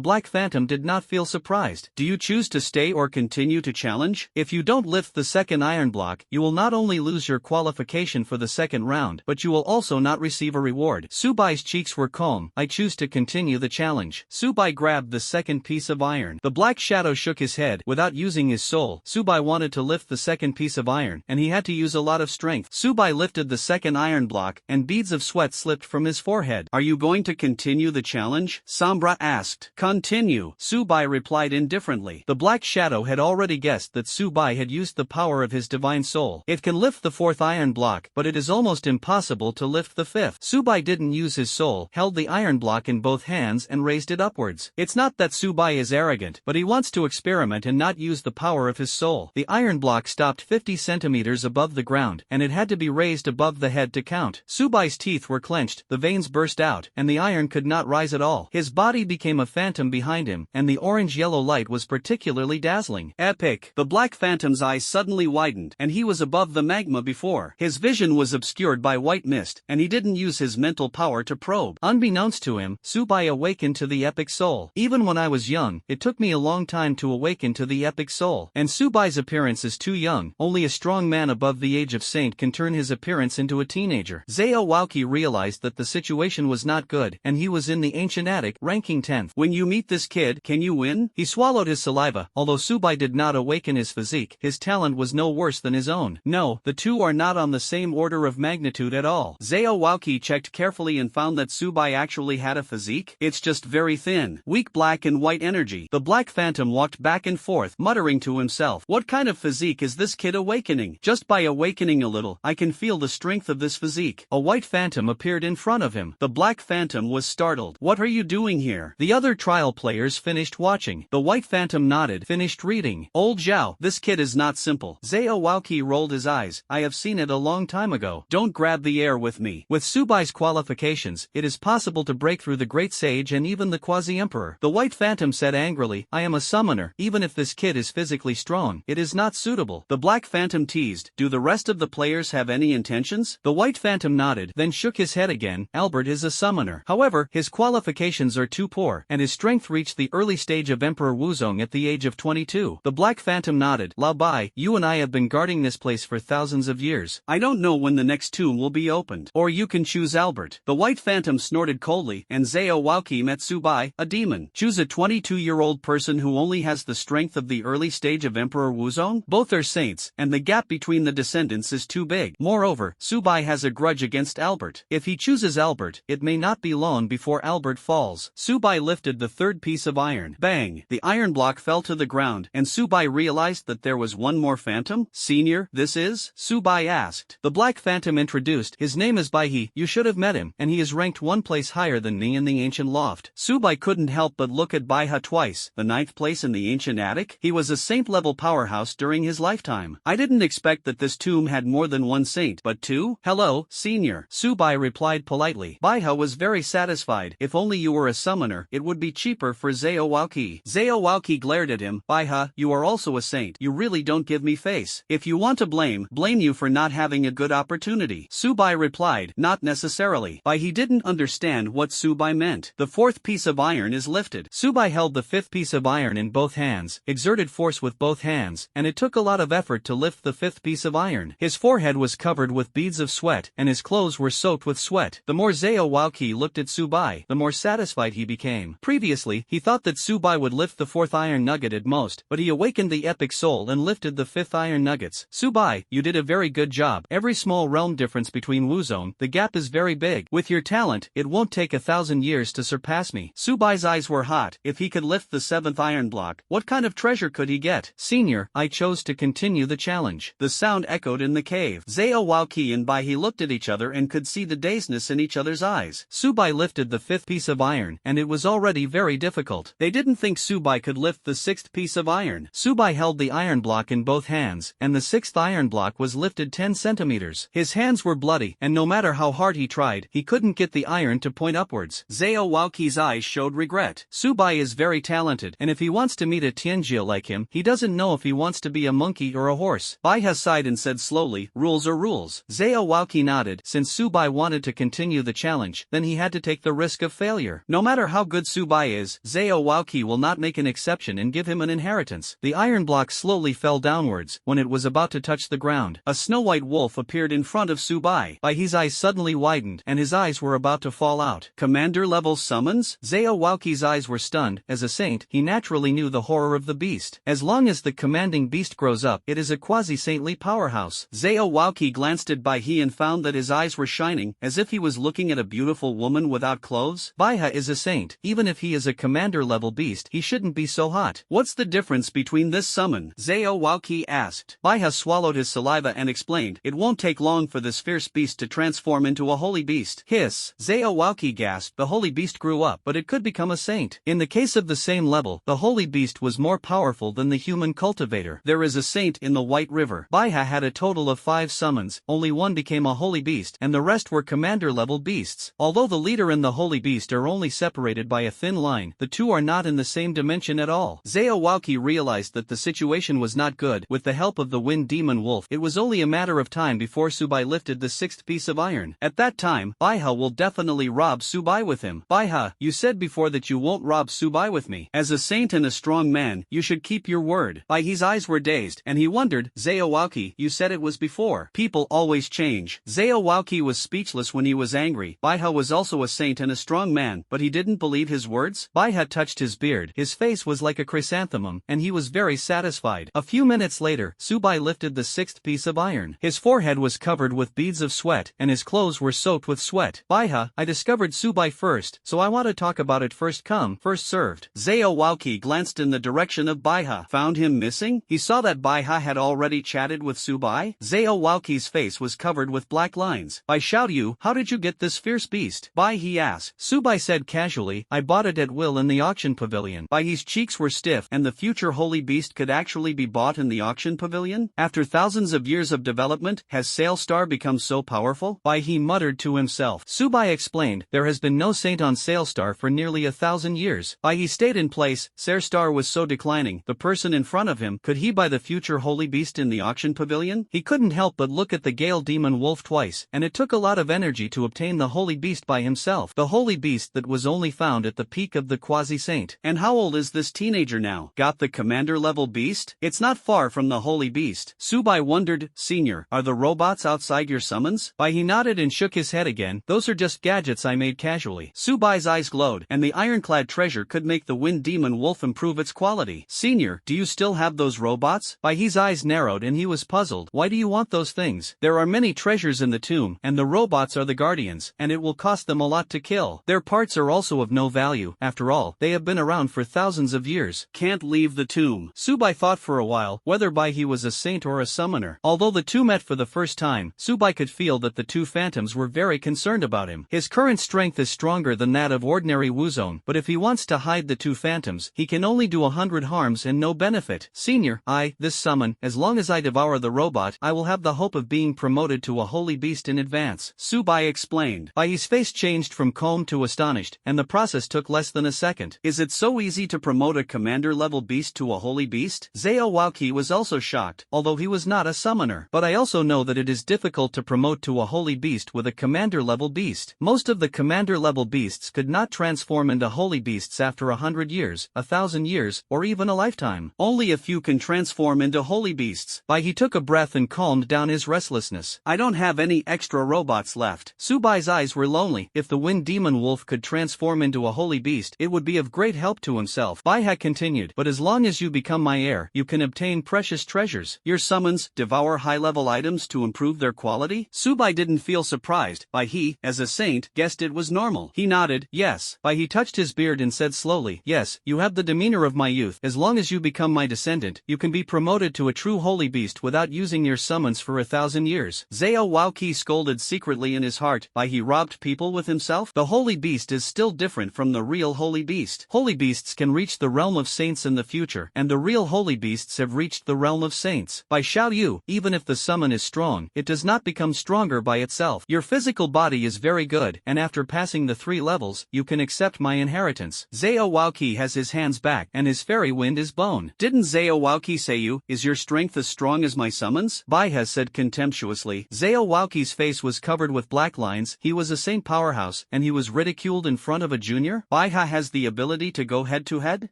black phantom did not feel surprised. Do you choose to stay or continue to challenge? If you don't lift the second iron block, you will not only lose your qualification for the second round, but you will also not receive a reward. Subai's cheeks were calm. I choose to continue the challenge. Subai grabbed the second piece of iron. The black shadow shook his head. Without using his soul, Subai wanted to lift the second piece of iron, and he had to use a lot of strength. Subai lifted the second iron block, and beads of sweat slipped from his forehead. Are you going to continue the challenge? Sombra asked. Continue, Subai replied indifferently. The black shadow had already guessed that Subai had used the power of his divine soul. It can lift the 4th iron block, but it is almost impossible to lift the 5th. Subai didn't use his soul, held the iron block in both hands and raised it upwards. It's not that Subai is arrogant, but he wants to experiment and not use the power of his soul. The iron block stopped 50 centimeters above the ground, and it had to be raised above the head to count. Subai's teeth were clenched, the veins burst out, and the iron could not rise at all. His body became a phantom behind him, and the orange-yellow light was particularly dazzling. Epic! The black phantom's eyes suddenly widened, and he was above the magma before. His vision was obscured by white mist, and he didn't use his mental power to probe. Unbeknownst to him, Subai awakened to the epic soul. Even when I was young, it took me a long time to awaken to the epic soul. And Subai's appearance is too young. Only a strong man above the age of saint can turn his appearance into a teenager. Zhao Waoqi realized that the situation was not good, and he was in the ancient attic, ranking 10th. When you meet this kid, can you win? He swallowed his saliva. Although Subai did not awaken his physique, his talent was no worse than his own. No, the two are not on the same order of magnitude at all. Zhao Waoqi checked carefully and found that Subai actually had a physique. It's just very thin, weak black and white energy. The black phantom walked back and forth, muttering to himself, what kind of physique is this kid awakening? Just by awakening a little, I can feel the strength of this physique. A white phantom appeared in front of him. The black phantom was startled. What are you doing here? The other trial players finished watching. The white phantom nodded, finished reading. Old Zhao, this kid is not simple. Zhao Waoqi rolled his eyes. I have seen it a long time ago. Don't grab the air with me. With Subai's qualifications, it is possible to break through the great sage and even the quasi-emperor. The white phantom said angrily, I am a summoner. Even if this kid is physically strong, it is not suitable. The black phantom teased, do the rest of the players have any intentions? The white phantom nodded, then shook his head again. Albert is a summoner. However, his qualifications are too poor, and his his strength reached the early stage of Emperor Wuzong at the age of 22. The Black Phantom nodded. Lao Bai, you and I have been guarding this place for thousands of years. I don't know when the next tomb will be opened. Or you can choose Albert. The White Phantom snorted coldly, and Zhao Waoqi met Subai, a demon. Choose a 22-year-old person who only has the strength of the early stage of Emperor Wuzong? Both are saints, and the gap between the descendants is too big. Moreover, Subai has a grudge against Albert. If he chooses Albert, it may not be long before Albert falls. Subai lifted the third piece of iron. Bang! The iron block fell to the ground, and Subai realized that there was one more phantom. Senior, this is? Subai asked. The Black Phantom introduced. His name is Baihe. You should have met him, and he is ranked one place higher than me in the ancient loft. Subai couldn't help but look at Baihe twice. The ninth place in the ancient attic? He was a saint-level powerhouse during his lifetime. I didn't expect that this tomb had more than one saint, but two? Hello, senior. Subai replied politely. Baihe was very satisfied. If only you were a summoner, it would be cheaper for Zhao Waoqi. Zhao Waoqi glared at him. Baihe, you are also a saint. You really don't give me face. If you want to blame you for not having a good opportunity. Subai replied, not necessarily. Baihe didn't understand what Subai meant. The fourth piece of iron is lifted. Subai held the fifth piece of iron in both hands, exerted force with both hands, and it took a lot of effort to lift the fifth piece of iron. His forehead was covered with beads of sweat, and his clothes were soaked with sweat. The more Zhao Waoqi looked at Subai, the more satisfied he became. Previously, he thought that Subai would lift the fourth iron nugget at most, but he awakened the epic soul and lifted the fifth iron nuggets. Subai, you did a very good job. Every small realm difference between Wuzong, the gap is very big. With your talent, it won't take 1,000 years to surpass me. Subai's eyes were hot. If he could lift the seventh iron block, what kind of treasure could he get? Senior, I chose to continue the challenge. The sound echoed in the cave. Zhao Waoqi and Baihe looked at each other and could see the dazedness in each other's eyes. Subai lifted the fifth piece of iron, and it was already very difficult. They didn't think Subai could lift the sixth piece of iron. Subai held the iron block in both hands, and the sixth iron block was lifted 10 centimeters. His hands were bloody, and no matter how hard he tried, he couldn't get the iron to point upwards. Zhao Waoqi's eyes showed regret. Subai is very talented, and if he wants to meet a Tianjia like him, he doesn't know if he wants to be a monkey or a horse. Baihe sighed and said slowly, rules are rules. Zhao Waoqi nodded. Since Subai wanted to continue the challenge, then he had to take the risk of failure. No matter how good Subai is, Zhao Waoqi will not make an exception and give him an inheritance. The iron block slowly fell downwards. When it was about to touch the ground, a snow-white wolf appeared in front of Subai. Baihe's eyes suddenly widened, and his eyes were about to fall out. Commander-level summons? Zhao Waoqi's eyes were stunned. As a saint, he naturally knew the horror of the beast. As long as the commanding beast grows up, it is a quasi-saintly powerhouse. Zhao Waoqi glanced at Baihe and found that his eyes were shining, as if he was looking at a beautiful woman without clothes. Baihe is a saint. Even if he is a commander-level beast, he shouldn't be so hot. What's the difference between this summon? Zhao Waoqi asked. Baihe swallowed his saliva and explained, it won't take long for this fierce beast to transform into a holy beast. Hiss. Zhao Waoqi gasped. The holy beast grew up, but it could become a saint. In the case of the same level, the holy beast was more powerful than the human cultivator. There is a saint in the White River. Baihe had a total of 5 summons, only one became a holy beast, and the rest were commander-level beasts. Although the leader and the holy beast are only separated by a thin line, the two are not in the same dimension at all. Zhao Waoqi realized that the situation was not good. With the help of the wind demon wolf, it was only a matter of time before Subai lifted the sixth piece of iron. At that time, Baihe will definitely rob Subai with him. Baihe, you said before that you won't rob Subai with me. As a saint and a strong man, you should keep your word. Baihe's eyes were dazed, and he wondered, Zhao Waoqi, you said it was before. People always change. Zhao Waoqi was speechless when he was angry. Baihe was also a saint and a strong man, but he didn't believe his words. Baihe touched his beard. His face was like a chrysanthemum, and he was very satisfied. A few minutes later, Subai lifted the sixth piece of iron. His forehead was covered with beads of sweat, and his clothes were soaked with sweat. Baihe, I discovered Subai first, so I want to talk about it first come, first served. Zhao Waoqi glanced in the direction of Baihe. Found him missing? He saw that Baihe had already chatted with Subai. Zhao Waoqi's face was covered with black lines. Bai Xiaoyu, how did you get this fierce beast? Baihe asked. Subai said casually, I bought it at will in the auction pavilion. Baihe's cheeks were stiff, and the future holy beast could actually be bought in the auction pavilion? After thousands of years of development, has Sailstar become so powerful? Baihe muttered to himself. Subai explained, there has been no saint on Sailstar for nearly 1,000 years. Baihe stayed in place. Sailstar was so declining. The person in front of him, could he buy the future holy beast in the auction pavilion? He couldn't help but look at the Gale Demon Wolf twice, and it took a lot of energy to obtain the holy beast by himself. The holy beast that was only found at the peak peak of the quasi-saint. And how old is this teenager now? Got the commander-level beast? It's not far from the holy beast. Subai wondered, Senior, are the robots outside your summons? He nodded and shook his head again. Those are just gadgets I made casually. Subai's eyes glowed, and the ironclad treasure could make the wind demon wolf improve its quality. Senior, do you still have those robots? His eyes narrowed and he was puzzled. Why do you want those things? There are many treasures in the tomb, and the robots are the guardians, and it will cost them a lot to kill. Their parts are also of no value. After all, they have been around for thousands of years. Can't leave the tomb. Subai thought for a while, whether he was a saint or a summoner. Although the two met for the first time, Subai could feel that the two phantoms were very concerned about him. His current strength is stronger than that of ordinary Wuzone, but if he wants to hide the two phantoms, he can only do 100 harms and no benefit. Senior, this summon, as long as I devour the robot, I will have the hope of being promoted to a holy beast in advance, Subai explained. His face changed from calm to astonished, and the process took less than a second. Is it so easy to promote a commander-level beast to a holy beast? Zhao Waoqi was also shocked, although he was not a summoner. But I also know that it is difficult to promote to a holy beast with a commander-level beast. Most of the commander-level beasts could not transform into holy beasts after 100 years, 1,000 years, or even a lifetime. Only a few can transform into holy beasts. He took a breath and calmed down his restlessness. I don't have any extra robots left. Subai's eyes were lonely. If the wind demon wolf could transform into a holy beast, it would be of great help to himself. Baiha continued, but as long as you become my heir, you can obtain precious treasures. Your summons devour high-level items to improve their quality? Subai didn't feel surprised. He, as a saint, guessed it was normal. He nodded, yes. He touched his beard and said slowly, yes, you have the demeanor of my youth. As long as you become my descendant, you can be promoted to a true holy beast without using your summons for 1,000 years. Zhao Waoqi scolded secretly in his heart. He robbed people with himself? The holy beast is still different from the real holy beast. Holy beasts can reach the realm of saints in the future, and the real holy beasts have reached the realm of saints. By Xiao Yu, even if the summon is strong, it does not become stronger by itself. Your physical body is very good, and after passing the 3 levels, you can accept my inheritance. Zhao Waoqi has his hands back, and his fairy wind is bone. Didn't Zhao Waoqi say is your strength as strong as my summons? Baiha said contemptuously. Zhao Waoqi's face was covered with black lines. He was a saint powerhouse, and he was ridiculed in front of a junior? Baiha has the ability to go head-to-head?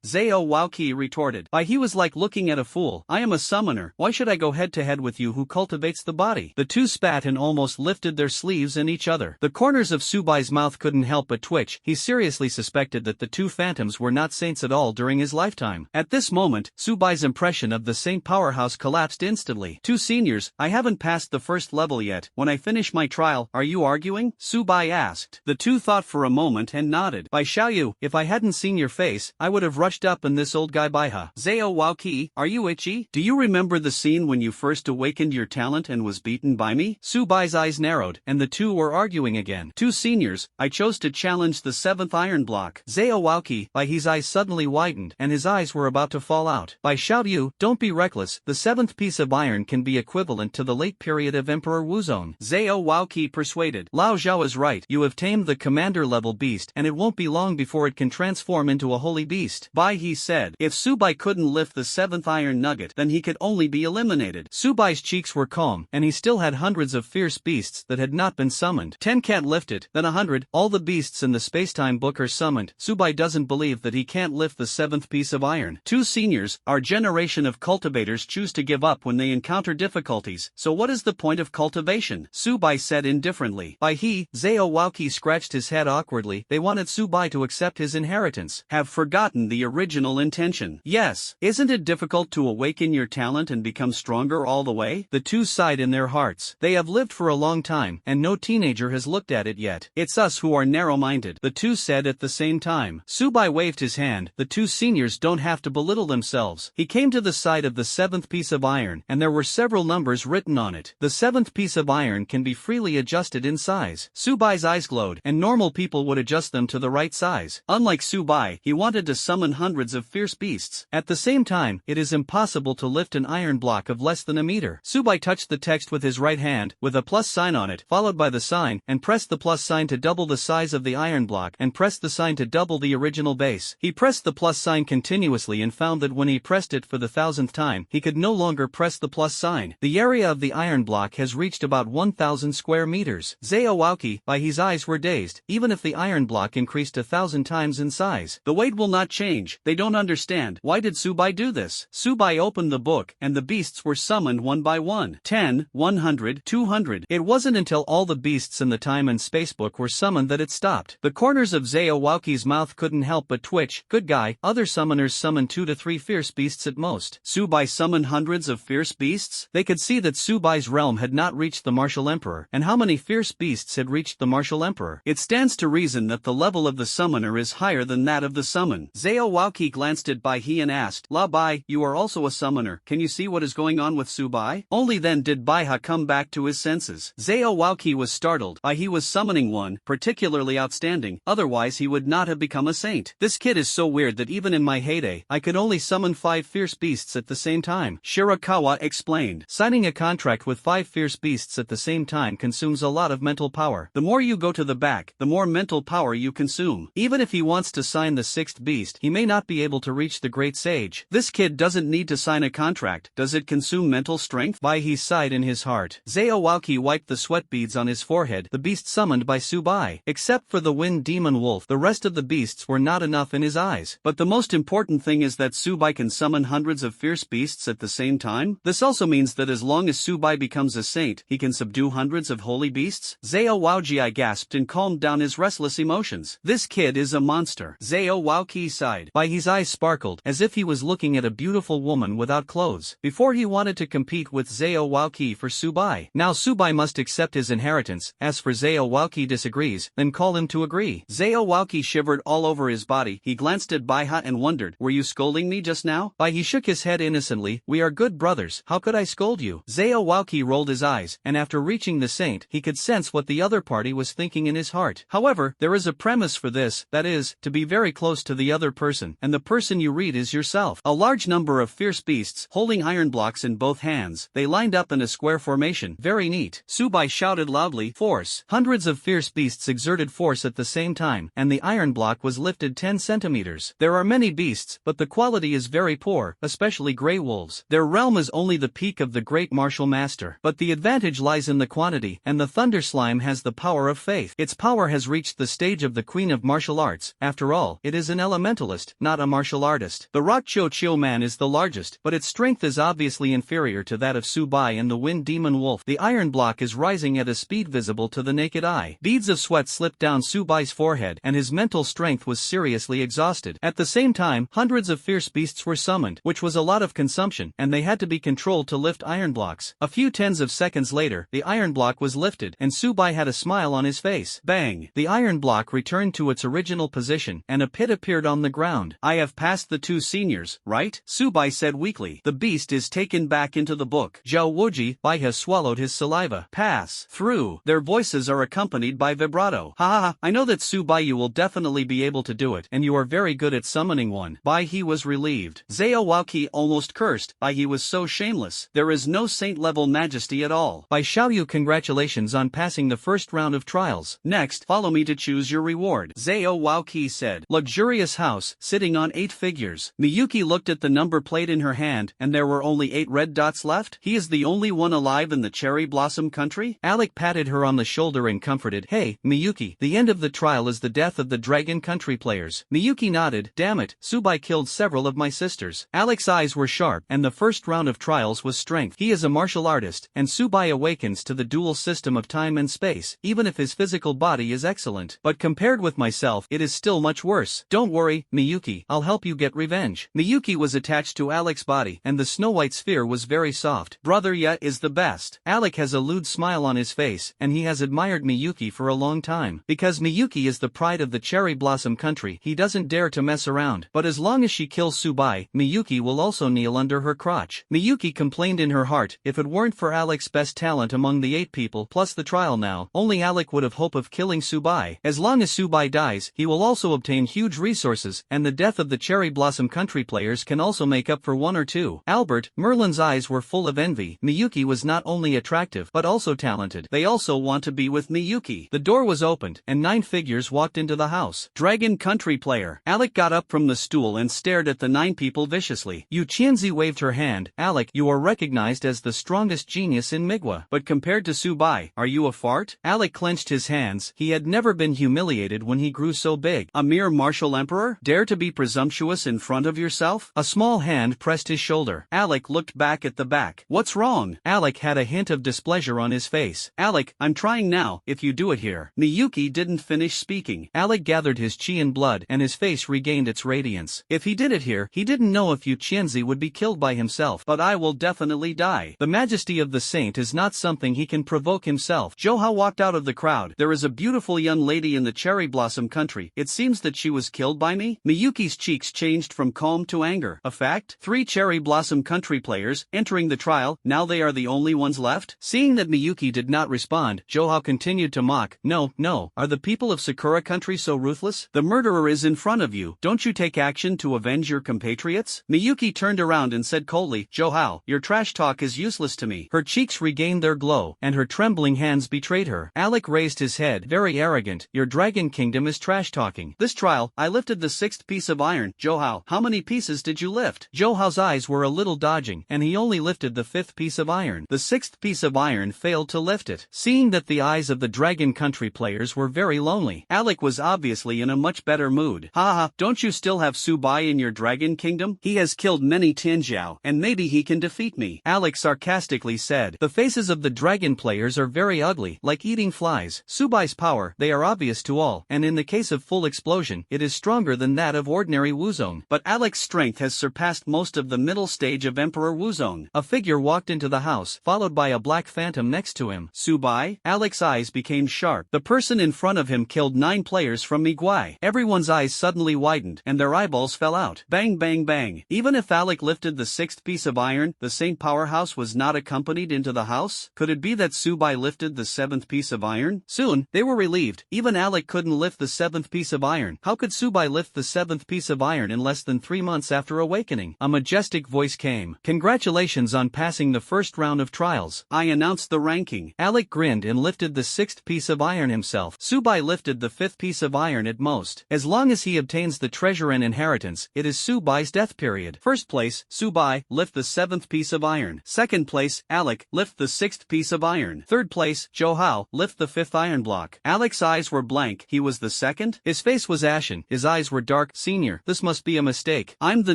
Zhao Waoqi retorted. He was like looking at a fool. I am a summoner. Why should I go head-to-head with you who cultivates the body? The two spat and almost lifted their sleeves in each other. The corners of Subai's mouth couldn't help but twitch. He seriously suspected that the two phantoms were not saints at all during his lifetime. At this moment, Subai's impression of the saint powerhouse collapsed instantly. Two seniors, I haven't passed the first level yet. When I finish my trial, are you arguing? Subai asked. The two thought for a moment and nodded. By Xiaoyu, if I hadn't seen your face, I would have rushed up on this old guy Baiha. Zhao Waoqi, are you itchy? Do you remember the scene when you first awakened your talent and was beaten by me? Subai's eyes narrowed, and the two were arguing again. Two seniors, I chose to challenge the 7th iron block. Zhao Waoqi, by his eyes suddenly widened, and his eyes were about to fall out. By Xiaoyu, don't be reckless. The 7th piece of iron can be equivalent to the late period of Emperor Wuzone. Zhao Waoqi persuaded. Lao Zhao is right. You have tamed the commander-level beast, and it won't be long before it can transform into a holy beast. Bai he said. If Subai couldn't lift the 7th iron nugget, then he could only be eliminated. Subai's cheeks were calm, and he still had hundreds of fierce beasts that had not been summoned. 10 can't lift it, then 100. All the beasts in the spacetime book are summoned. Subai doesn't believe that he can't lift the 7th piece of iron. Two seniors, our generation of cultivators choose to give up when they encounter difficulties. So what is the point of cultivation? Subai said indifferently. Zhao Waoqi scratched his head awkwardly. They wanted Subai to accept his inheritance. Have forgotten the original intention. Yes. Isn't it difficult to awaken your talent and become stronger all the way? The two sighed in their hearts. They have lived for a long time, and no teenager has looked at it yet. It's us who are narrow-minded, the two said at the same time. Subai waved his hand. The two seniors don't have to belittle themselves. He came to the side of the 7th piece of iron, and there were several numbers written on it. The 7th piece of iron can be freely adjusted in size. Subai's eyes glowed, and normal people would adjust them to the right size. Unlike Subai, he wanted to summon hundreds of fierce beasts. At the same time, it is impossible to lift an iron block of less than a meter. Subai touched the text with his right hand, with a plus sign on it, followed by the sign, and pressed the plus sign to double the size of the iron block, and pressed the sign to double the original base. He pressed the plus sign continuously and found that when he pressed it for the 1000th time, he could no longer press the plus sign. The area of the iron block has reached about 1,000 square meters. Zhao Waoqi, by his eyes were dazed. Even if the iron block increased 1,000 1,000 times in size. The weight will not change. They don't understand. Why did Subai do this? Subai opened the book, and the beasts were summoned one by one. 10, 100, 200. It wasn't until all the beasts in the time and space book were summoned that it stopped. The corners of Zao Wauki's mouth couldn't help but twitch. Good guy. Other summoners summoned 2 to 3 fierce beasts at most. Subai summoned hundreds of fierce beasts? They could see that Subai's realm had not reached the martial emperor. And how many fierce beasts had reached the martial emperor? It stands to reason that the level of the summoner is higher than that of the summon. Zao Wauki glanced at Bai He and asked, "La Bai, you are also a summoner. Can you see what is going on with Subai?" Only then did Bai Ha come back to his senses. Zao Wauki was startled. Bai He was summoning one, particularly outstanding, otherwise he would not have become a saint. This kid is so weird that even in my heyday, I could only summon 5 fierce beasts at the same time. Shirakawa explained. Signing a contract with 5 fierce beasts at the same time consumes a lot of mental power. The more you go to the back, the more mental power you consume. Even if he wants to sign the 6th beast, he may not be able to reach the great sage. This kid doesn't need to sign a contract. Does it consume mental strength? Bai He sighed in his heart. Zao Wauki wiped the sweat beads on his forehead. The beast summoned by Subai. Except for the wind demon wolf, the rest of the beasts were not enough in his eyes. But the most important thing is that Subai can summon hundreds of fierce beasts at the same time. This also means that as long as Subai becomes a saint, he can subdue hundreds of holy beasts. Zao Waoji gasped and calmed down his restless emotions. This kid is a monster. Zao Wauki sighed. Bai He's eyes sparkled, as if he was looking at a beautiful woman without clothes. Before he wanted to compete with Zao Wauki for Subai. Now Subai must accept his inheritance. As for Zao Wauki disagrees, then call him to agree. Zao Wauki shivered all over his body. He glanced at Bai Ha and wondered, "Were you scolding me just now?" Bai He shook his head innocently. "We are good brothers. How could I scold you?" Zao Wauki rolled his eyes, and after reaching the saint, he could sense what the other party was thinking in his heart. However, there is a premise for this, that is, to be very close to the other person, and the person you read is yourself. A large number of fierce beasts, holding iron blocks in both hands, they lined up in a square formation. Very neat. Subai shouted loudly, "Force!" Hundreds of fierce beasts exerted force at the same time, and the iron block was lifted 10 centimeters. There are many beasts, but the quality is very poor, especially grey wolves. Their realm is only the peak of the great martial master. But the advantage lies in the quantity, and the thunder slime has the power of faith. Its power has reached the stage of the queen of martial arts. After all, it is an elementalist, not a martial artist. The rock Cho man is the largest, but its strength is obviously inferior to that of Subai and the wind demon wolf. The iron block is rising at a speed visible to the naked eye. Beads of sweat slipped down Subai's forehead, and his mental strength was seriously exhausted. At the same time, hundreds of fierce beasts were summoned, which was a lot of consumption, and they had to be controlled to lift iron blocks. A few tens of seconds later, the iron block was lifted, and Subai had a smile on his face. Bang! The iron block returned to its original position, and a pit appeared on the ground. "I have passed the 2 seniors, right?" Subai said weakly. "The beast is taken back into the book." Zhao Wuji, Bai Ha swallowed his saliva. "Pass through." Their voices are accompanied by vibrato. "Ha ha ha, I know that Subai you will definitely be able to do it, and you are very good at summoning one." Bai He was relieved. Zao Wauki almost cursed. Bai He was so shameless. There is no saint-level majesty at all. Bai Xiaoyu, congratulations on passing the first round of trials. Next, follow me to choose your reward. Zao Wauki said. Luxurious house, sitting on 8 figures. Miyuki looked at the number plate in her hand, and there were only 8 red dots left. He is the only one alive in the cherry blossom country? Alec patted her on the shoulder and comforted. "Hey, Miyuki, the end of the trial is the death of the dragon country players." Miyuki nodded. "Damn it, Subai killed several of my sisters." Alec's eyes were sharp, and the first round of trials was strength. He is a martial artist, and Subai awakens to the dual system of time and space, even if his physical body is excellent. But compared with myself, it is still much worse. "Don't worry, Miyuki, I'll help you get revenge." Miyuki was attached to Alec's body, and the snow-white sphere was very soft. "Brother Ya is the best." Alec has a lewd smile on his face, and he has admired Miyuki for a long time. Because Miyuki is the pride of the cherry blossom country, he doesn't dare to mess around. But as long as she kills Subai, Miyuki will also kneel under her crotch. Miyuki complained in her heart, if it weren't for Alec's best talent among the 8 people plus the trial now, only Alec would have hope of killing Subai. As long as Subai dies, he will also obtain huge resources, and the death of the cherry blossom country players can also make up for 1 or 2. Albert, Merlin's eyes were full of envy. Miyuki was not only attractive but also talented. They also want to be with Miyuki. The door was opened, and 9 figures walked into the house. Dragon country player. Alec got up from the stool and stared at the 9 people viciously. Yu Qianzi waved her hand. "Alec, you are recognized as the strongest genius in Manhwa. But compared to Subai, are you a fart?" Alec clenched his hands. He had never been humiliated when he grew so so big? A mere martial emperor? Dare to be presumptuous in front of yourself? A small hand pressed his shoulder. Alec looked back at the back. What's wrong? Alec had a hint of displeasure on his face. Alec, I'm trying now, if you do it here. Miyuki didn't finish speaking. Alec gathered his chi and blood and his face regained its radiance. If he did it here, he didn't know if Yuqianzi would be killed by himself, but I will definitely die. The majesty of the saint is not something he can provoke himself. Johao walked out of the crowd. There is a beautiful young lady in the cherry blossom country. It seems that she was killed by me? Miyuki's cheeks changed from calm to anger. A fact? 3 cherry blossom country players entering the trial, now they are the only ones left? Seeing that Miyuki did not respond, Johao continued to mock. No, are the people of Sakura country so ruthless? The murderer is in front of you. Don't you take action to avenge your compatriots? Miyuki turned around and said coldly, Johao, your trash talk is useless to me. Her cheeks regained their glow, and her trembling hands betrayed her. Alec raised his head, very arrogant. Your dragon kingdom is trash talking. This trial, I lifted the 6th piece of iron. Johao, how many pieces did you lift? Johao's eyes were a little dodging, and he only lifted the 5th piece of iron. The 6th piece of iron failed to lift it. Seeing that the eyes of the dragon country players were very lonely, Alec was obviously in a much better mood. Haha, don't you still have Subai in your dragon kingdom? He has killed many Tianjiao, and maybe he can defeat me. Alec sarcastically said. The faces of the dragon players are very ugly, like eating flies. Subai's power, they are obvious to all, and in the case of full explosion, it is stronger than that of ordinary Wuzong. But Alec's strength has surpassed most of the middle stage of Emperor Wuzong. A figure walked into the house, followed by a black phantom next to him. Subai? Alec's eyes became sharp. The person in front of him killed 9 players from Miguai. Everyone's eyes suddenly widened, and their eyeballs fell out. Bang bang bang. Even if Alec lifted the 6th piece of iron, the Saint Powerhouse was not accompanied into the house? Could it be that Subai lifted the 7th piece of iron? Soon, they were relieved. Even Alec couldn't lift the 7th piece of iron. How could Subai lift the 7th piece of iron in less than 3 months after awakening? A majestic voice came. Congratulations on passing the first round of trials. I announced the ranking. Alec grinned and lifted the 6th piece of iron himself. Subai lifted the 5th piece of iron at most. As long as he obtains the treasure and inheritance, it is Subai's death period. First place, Subai, lift the 7th piece of iron. Second place, Alec, lift the 6th piece of iron. Third place, Johao, lift the 5th iron block. Alec's eyes were blank. He was the second? His face was ashen. His eyes were dark. Senior, this must be a mistake. I'm the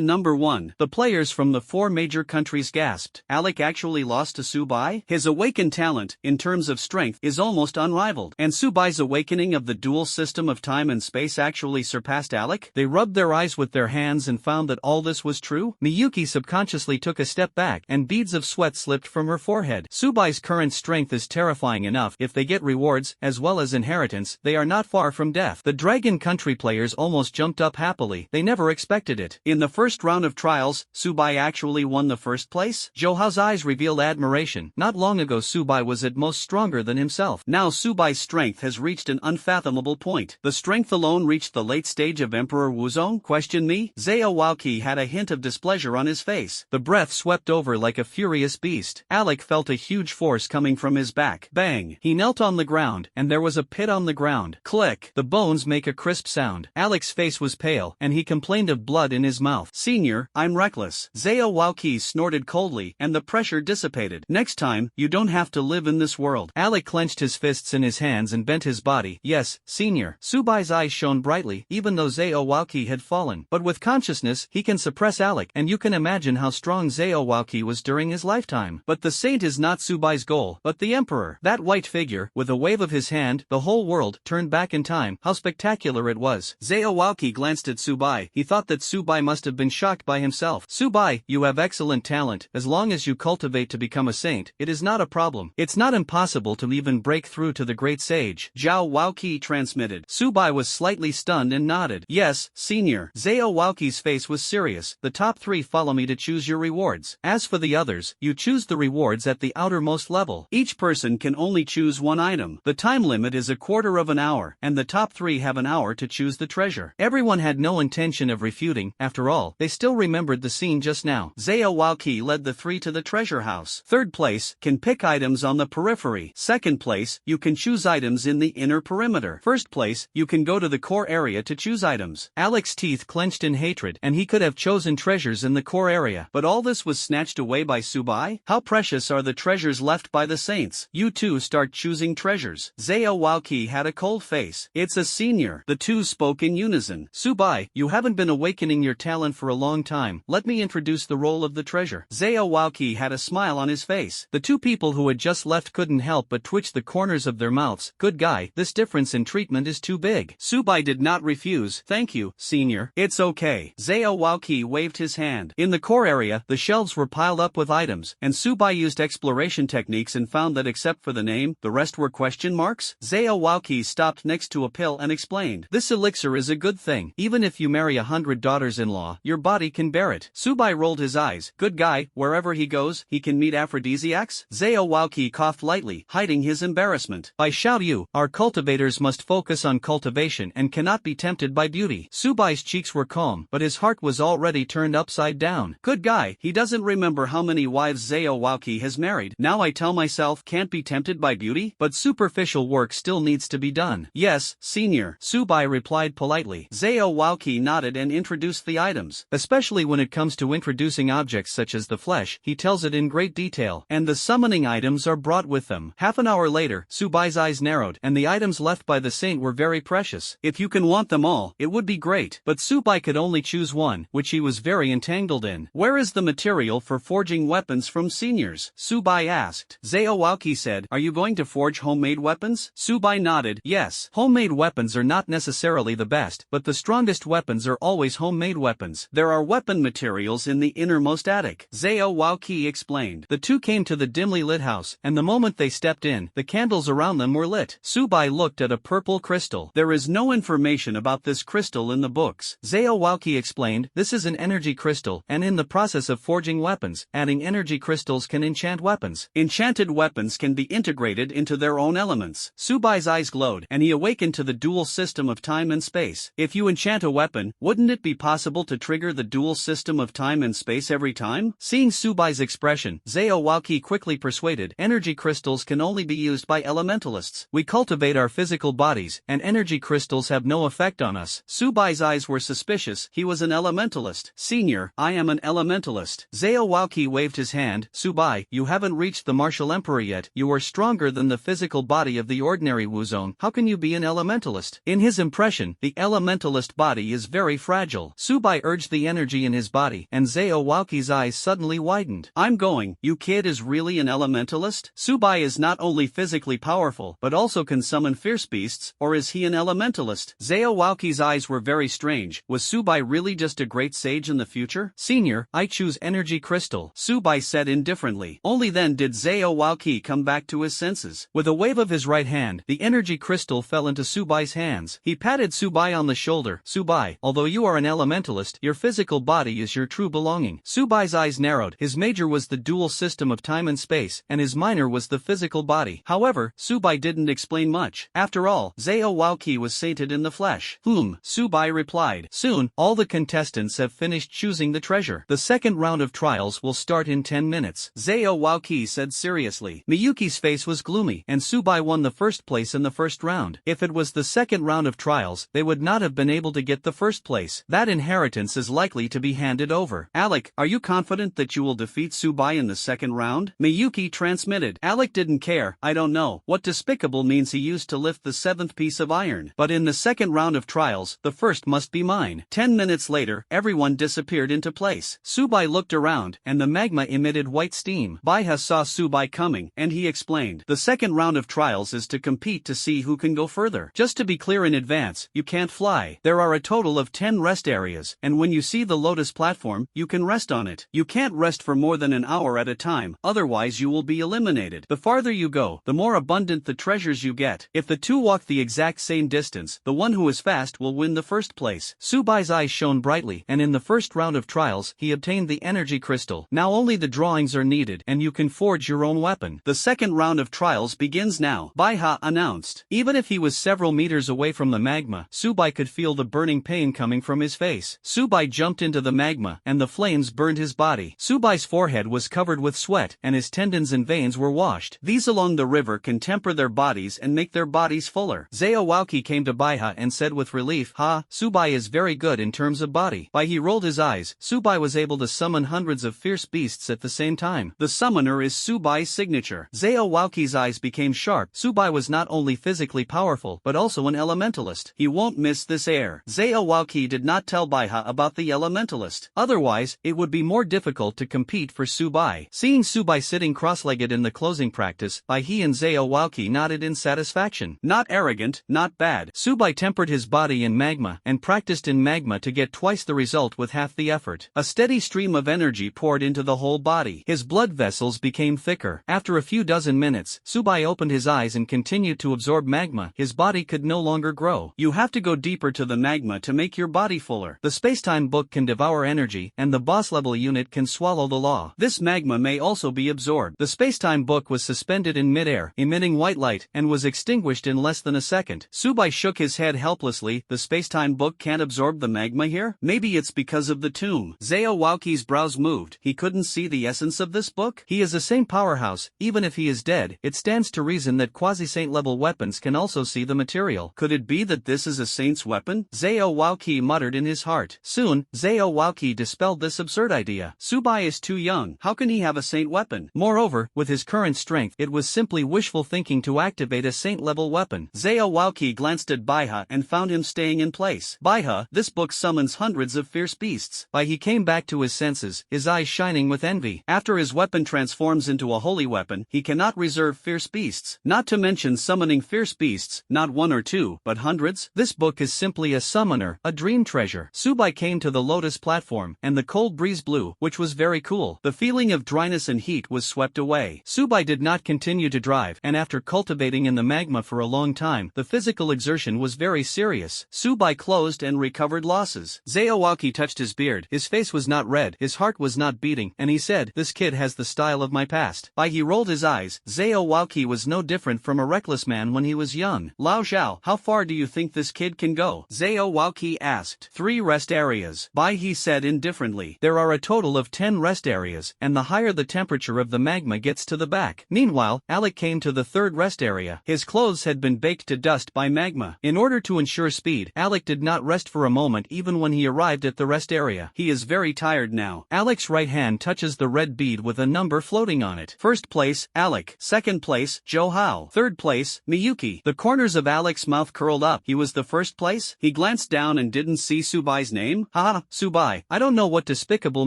number 1. The players from the 4 major countries gasped. Alec actually lost to Subai? His awakened talent, in terms of strength, is almost unrivaled. And Subai's awakening of the dual system of time and space actually surpassed Alec? They rubbed their eyes with their hands and found that all this was true? Miyuki subconsciously took a step back, and beads of sweat slipped from her forehead. Subai's current strength is terrifying enough. If they get rewards, as well as inheritance, they are not far from death. The Dragon Country players almost jumped up happily. They never expected it. In the first round of trials, Subai actually won the first place? Johao's eyes revealed admiration. Not long ago Subai was at most stronger than himself. Now Subai's strength has reached an unfathomable point. The strength alone reached the late stage of Emperor Wuzong? Question me? Zhao Waoqi had a hint of displeasure on his face. The breath swept over like a furious beast. Alec felt a huge force coming from his back. Bang! He knelt on the ground, and there was a pit on the ground. Click! The bones make a crisp sound. Alec's face was pale, and he complained of blood in his mouth. Senior, I'm reckless. Zhao Waoqi snorted coldly, and the pressure dissipated. Next time, you don't have to live in this world. Alec clenched his fists in his hands and bent his body. Yes, senior. Subai's eyes shone brightly, even though Zhao Waoqi had fallen. But with consciousness, he can suppress Alec, and you can imagine how strong Zhao Waoqi was during his lifetime. But the saint is not Subai's goal, but the emperor. That white figure, with a wave of his hand, the whole world turned back in time. How spectacular it was. Zhao Waoqi glanced at Subai. He thought that Subai must have been shocked by himself. Subai, you have excellent talent. As long as you cultivate to become a saint, it is not a problem. It's not impossible to even break through to the great sage. Zhao Waoqi transmitted. Subai was slightly stunned and nodded. Yes, senior. Zhao Waoqi's face was serious. The top 3 follow me to choose your rewards. As for the others, you choose the rewards at the outermost level. Each person can only choose 1 item. The time limit is a quarter of an hour, and the top 3 have an hour to choose the treasure. Everyone had no intention of refuting. After all, they still remembered the scene just now. Zhao Waoqi led the 3 to the treasure house. Third place, can pick items on the periphery. Second place, you can choose items in the inner perimeter. First place, you can go to the core area to choose items. Alec's teeth clenched in hatred, and he could have chosen treasures in the core area. But all this was snatched away by Subai? How precious are the treasures left by the saints? You too start choosing treasures. Zhao Waoqi had a cold face. It's a scene Senior. The two spoke in unison. Subai, you haven't been awakening your talent for a long time. Let me introduce the role of the treasure. Zhao Waoqi had a smile on his face. The two people who had just left couldn't help but twitch the corners of their mouths. Good guy, this difference in treatment is too big. Subai did not refuse. Thank you, Senior. It's okay. Zhao Waoqi waved his hand. In the core area, the shelves were piled up with items, and Subai used exploration techniques and found that except for the name, the rest were question marks. Zhao Waoqi stopped next to a pill and explained, this elixir is a good thing. Even if you marry 100 daughters-in-law, your body can bear it. Subai rolled his eyes. Good guy, wherever he goes, he can meet aphrodisiacs? Zhao Waoqi coughed lightly, hiding his embarrassment. By Xiao Yu, our cultivators must focus on cultivation and cannot be tempted by beauty. Subai's cheeks were calm, but his heart was already turned upside down. Good guy, he doesn't remember how many wives Zhao Waoqi has married. Now I tell myself can't be tempted by beauty, but superficial work still needs to be done. Yes, Senior, Subai replied politely. Zhao Waoqi nodded and introduced the items. Especially when it comes to introducing objects such as the flesh, he tells it in great detail, and the summoning items are brought with them. Half an hour later, Subai's eyes narrowed, and the items left by the saint were very precious. If you can want them all, it would be great. But Subai could only choose one, which he was very entangled in. Where is the material for forging weapons from Seniors? Subai asked. Zhao Waoqi said, are you going to forge homemade weapons? Subai nodded. Yes, homemade weapons are not necessarily the best, but the strongest weapons are always homemade weapons. There are weapon materials in the innermost attic. Zhao Waoqi explained. The two came to the dimly lit house, and the moment they stepped in, the candles around them were lit. Subai looked at a purple crystal. There is no information about this crystal in the books. Zhao Waoqi explained, this is an energy crystal, and in the process of forging weapons, adding energy crystals can enchant weapons. Enchanted weapons can be integrated into their own elements. Subai's eyes glowed, and he awakened to the dual system of time and space. If you enchant a weapon, wouldn't it be possible to trigger the dual system of time and space every time? Seeing Subai's expression, Zhao Waoqi quickly persuaded, energy crystals can only be used by elementalists. We cultivate our physical bodies, and energy crystals have no effect on us. Subai's eyes were suspicious. He was an elementalist. Senior, I am an elementalist. Zhao Waoqi waved his hand. Subai, you haven't reached the martial emperor yet. You are stronger than the physical body of the ordinary Wuzong. How can you be an elementalist? In his impression, the elementalist body is very fragile. Subai urged the energy in his body, and Zhao Waoqi's eyes suddenly widened. I'm going. You kid is really an elementalist? Subai is not only physically powerful, but also can summon fierce beasts, or is he an elementalist? Zhao Waoqi's eyes were very strange. Was Subai really just a great sage in the future? Senior, I choose energy crystal, Subai said indifferently. Only then did Zhao Waoqi come back to his senses. With a wave of his right hand, the energy crystal fell into Subai's hands. He patted Subai on the shoulder. Subai, although you are an elementalist, your physical body is your true belonging. Subai's eyes narrowed. His major was the dual system of time and space, and his minor was the physical body. However, Subai didn't explain much. After all, Zhao Waoqi was sated in the flesh. Subai replied. Soon, all the contestants have finished choosing the treasure. The second round of trials will start in 10 minutes. Zhao Waoqi said seriously. Miyuki's face was gloomy, and Subai won the first place in the first round. If it was the second round of trials, they would not have been able to get the first place. That inheritance is likely to be handed over. Alec, are you confident that you will defeat Subai in the second round? Miyuki transmitted. Alec didn't care. I don't know what despicable means he used to lift the seventh piece of iron. But in the second round of trials, the first must be mine. 10 minutes later, everyone disappeared into place. Subai looked around, and the magma emitted white steam. Baiha saw Subai coming, and he explained. The second round of trials is to compete to see who can go further. Just to be clear in advance, you can't fly. There are a total of 10 rest areas, and when you see the lotus platform, you can rest on it. You can't rest for more than an hour at a time, otherwise you will be eliminated. The farther you go, the more abundant the treasures you get. If the two walk the exact same distance, the one who is fast will win the first place. Subai's eyes shone brightly, and in the first round of trials, he obtained the energy crystal. Now only the drawings are needed, and you can forge your own weapon. The second round of trials begins now, Baiha announced. Even if he was several meters away from the magma, Subai could feel the burning pain coming from his face. Subai jumped into the magma, and the flames burned his body. Subai's forehead was covered with sweat, and his tendons and veins were washed. These along the river can temper their bodies and make their bodies fuller. Zhao Waoqi came to Baiha and said with relief, Subai is very good in terms of body. Baiha rolled his eyes. Subai was able to summon hundreds of fierce beasts at the same time. The summoner is Subai's signature. Zhao Waoqi's eyes became sharp. Subai was not only physically powerful, but also an elementalist. He won't miss this air. Zhao Waoqi did not tell Baihe about the elementalist. Otherwise, it would be more difficult to compete for Su Bai. Seeing Su Bai sitting cross-legged in the closing practice, Baihe and Zhao Waoqi nodded in satisfaction. Not arrogant, not bad. Su Bai tempered his body in magma and practiced in magma to get twice the result with half the effort. A steady stream of energy poured into the whole body. His blood vessels became thicker. After a few dozen minutes, Su Bai opened his eyes and continued to absorb magma. His body could no longer grow. You have to go deeper to the magma to make your body fuller. The spacetime book can devour energy, and the boss level unit can swallow the law. This magma may also be absorbed. The spacetime book was suspended in midair, emitting white light, and was extinguished in less than a second. Su Bai shook his head helplessly. The spacetime book can't absorb the magma here? Maybe it's because of the tomb. Zhao Waoqi's brows moved. He couldn't see the essence of this book? He is a saint powerhouse. Even if he is dead, it stands to reason that quasi-saint level weapons can also see the material. Could it be that this is a saint's weapon? Zhao Waoqi muttered in his heart. Soon, Zhao Waoqi dispelled this absurd idea. Su Bai is too young. How can he have a saint weapon? Moreover, with his current strength, it was simply wishful thinking to activate a saint-level weapon. Zhao Waoqi glanced at Baihe and found him staying in place. Baihe, this book summons hundreds of fierce beasts. Baihe came back to his senses, his eyes shining with envy. After his weapon transforms into a holy weapon, he cannot reserve fierce beasts. Not to mention summoning fierce beasts, not one or two, but hundreds. This book is simply a summoner, a dream treasure. Su Bai came to the lotus platform, and the cold breeze blew, which was very cool. The feeling of dryness and heat was swept away. Su Bai did not continue to drive, and after cultivating in the magma for a long time, the physical exertion was very serious. Su Bai closed and recovered losses. Zhao Waoqi touched his beard. His face was not red, his heart was not beating, and he said, "This kid has the style of my past." Baihe rolled his eyes. Zhao Waoqi was no different from a reckless man when he was young. "Lao Zhao, how far do you think this kid can go?" Zhao Waoqi asked. 3 rest areas. Baihe said indifferently. There are a total of 10 rest areas, and the higher the temperature of the magma gets to the back. Meanwhile, Alec came to the 3rd rest area. His clothes had been baked to dust by magma. In order to ensure speed, Alec did not rest for a moment even when he arrived at the rest area. He is very tired now. Alec's right hand touches the red bead with a number floating on it. First place, Alec. Second place, Zhou Hao. Third place, Miyuki. The corners of Alec's mouth curled up. He was the first place? He glanced down and didn't see Su Bai's name? Haha, Su Bai. I don't know what despicable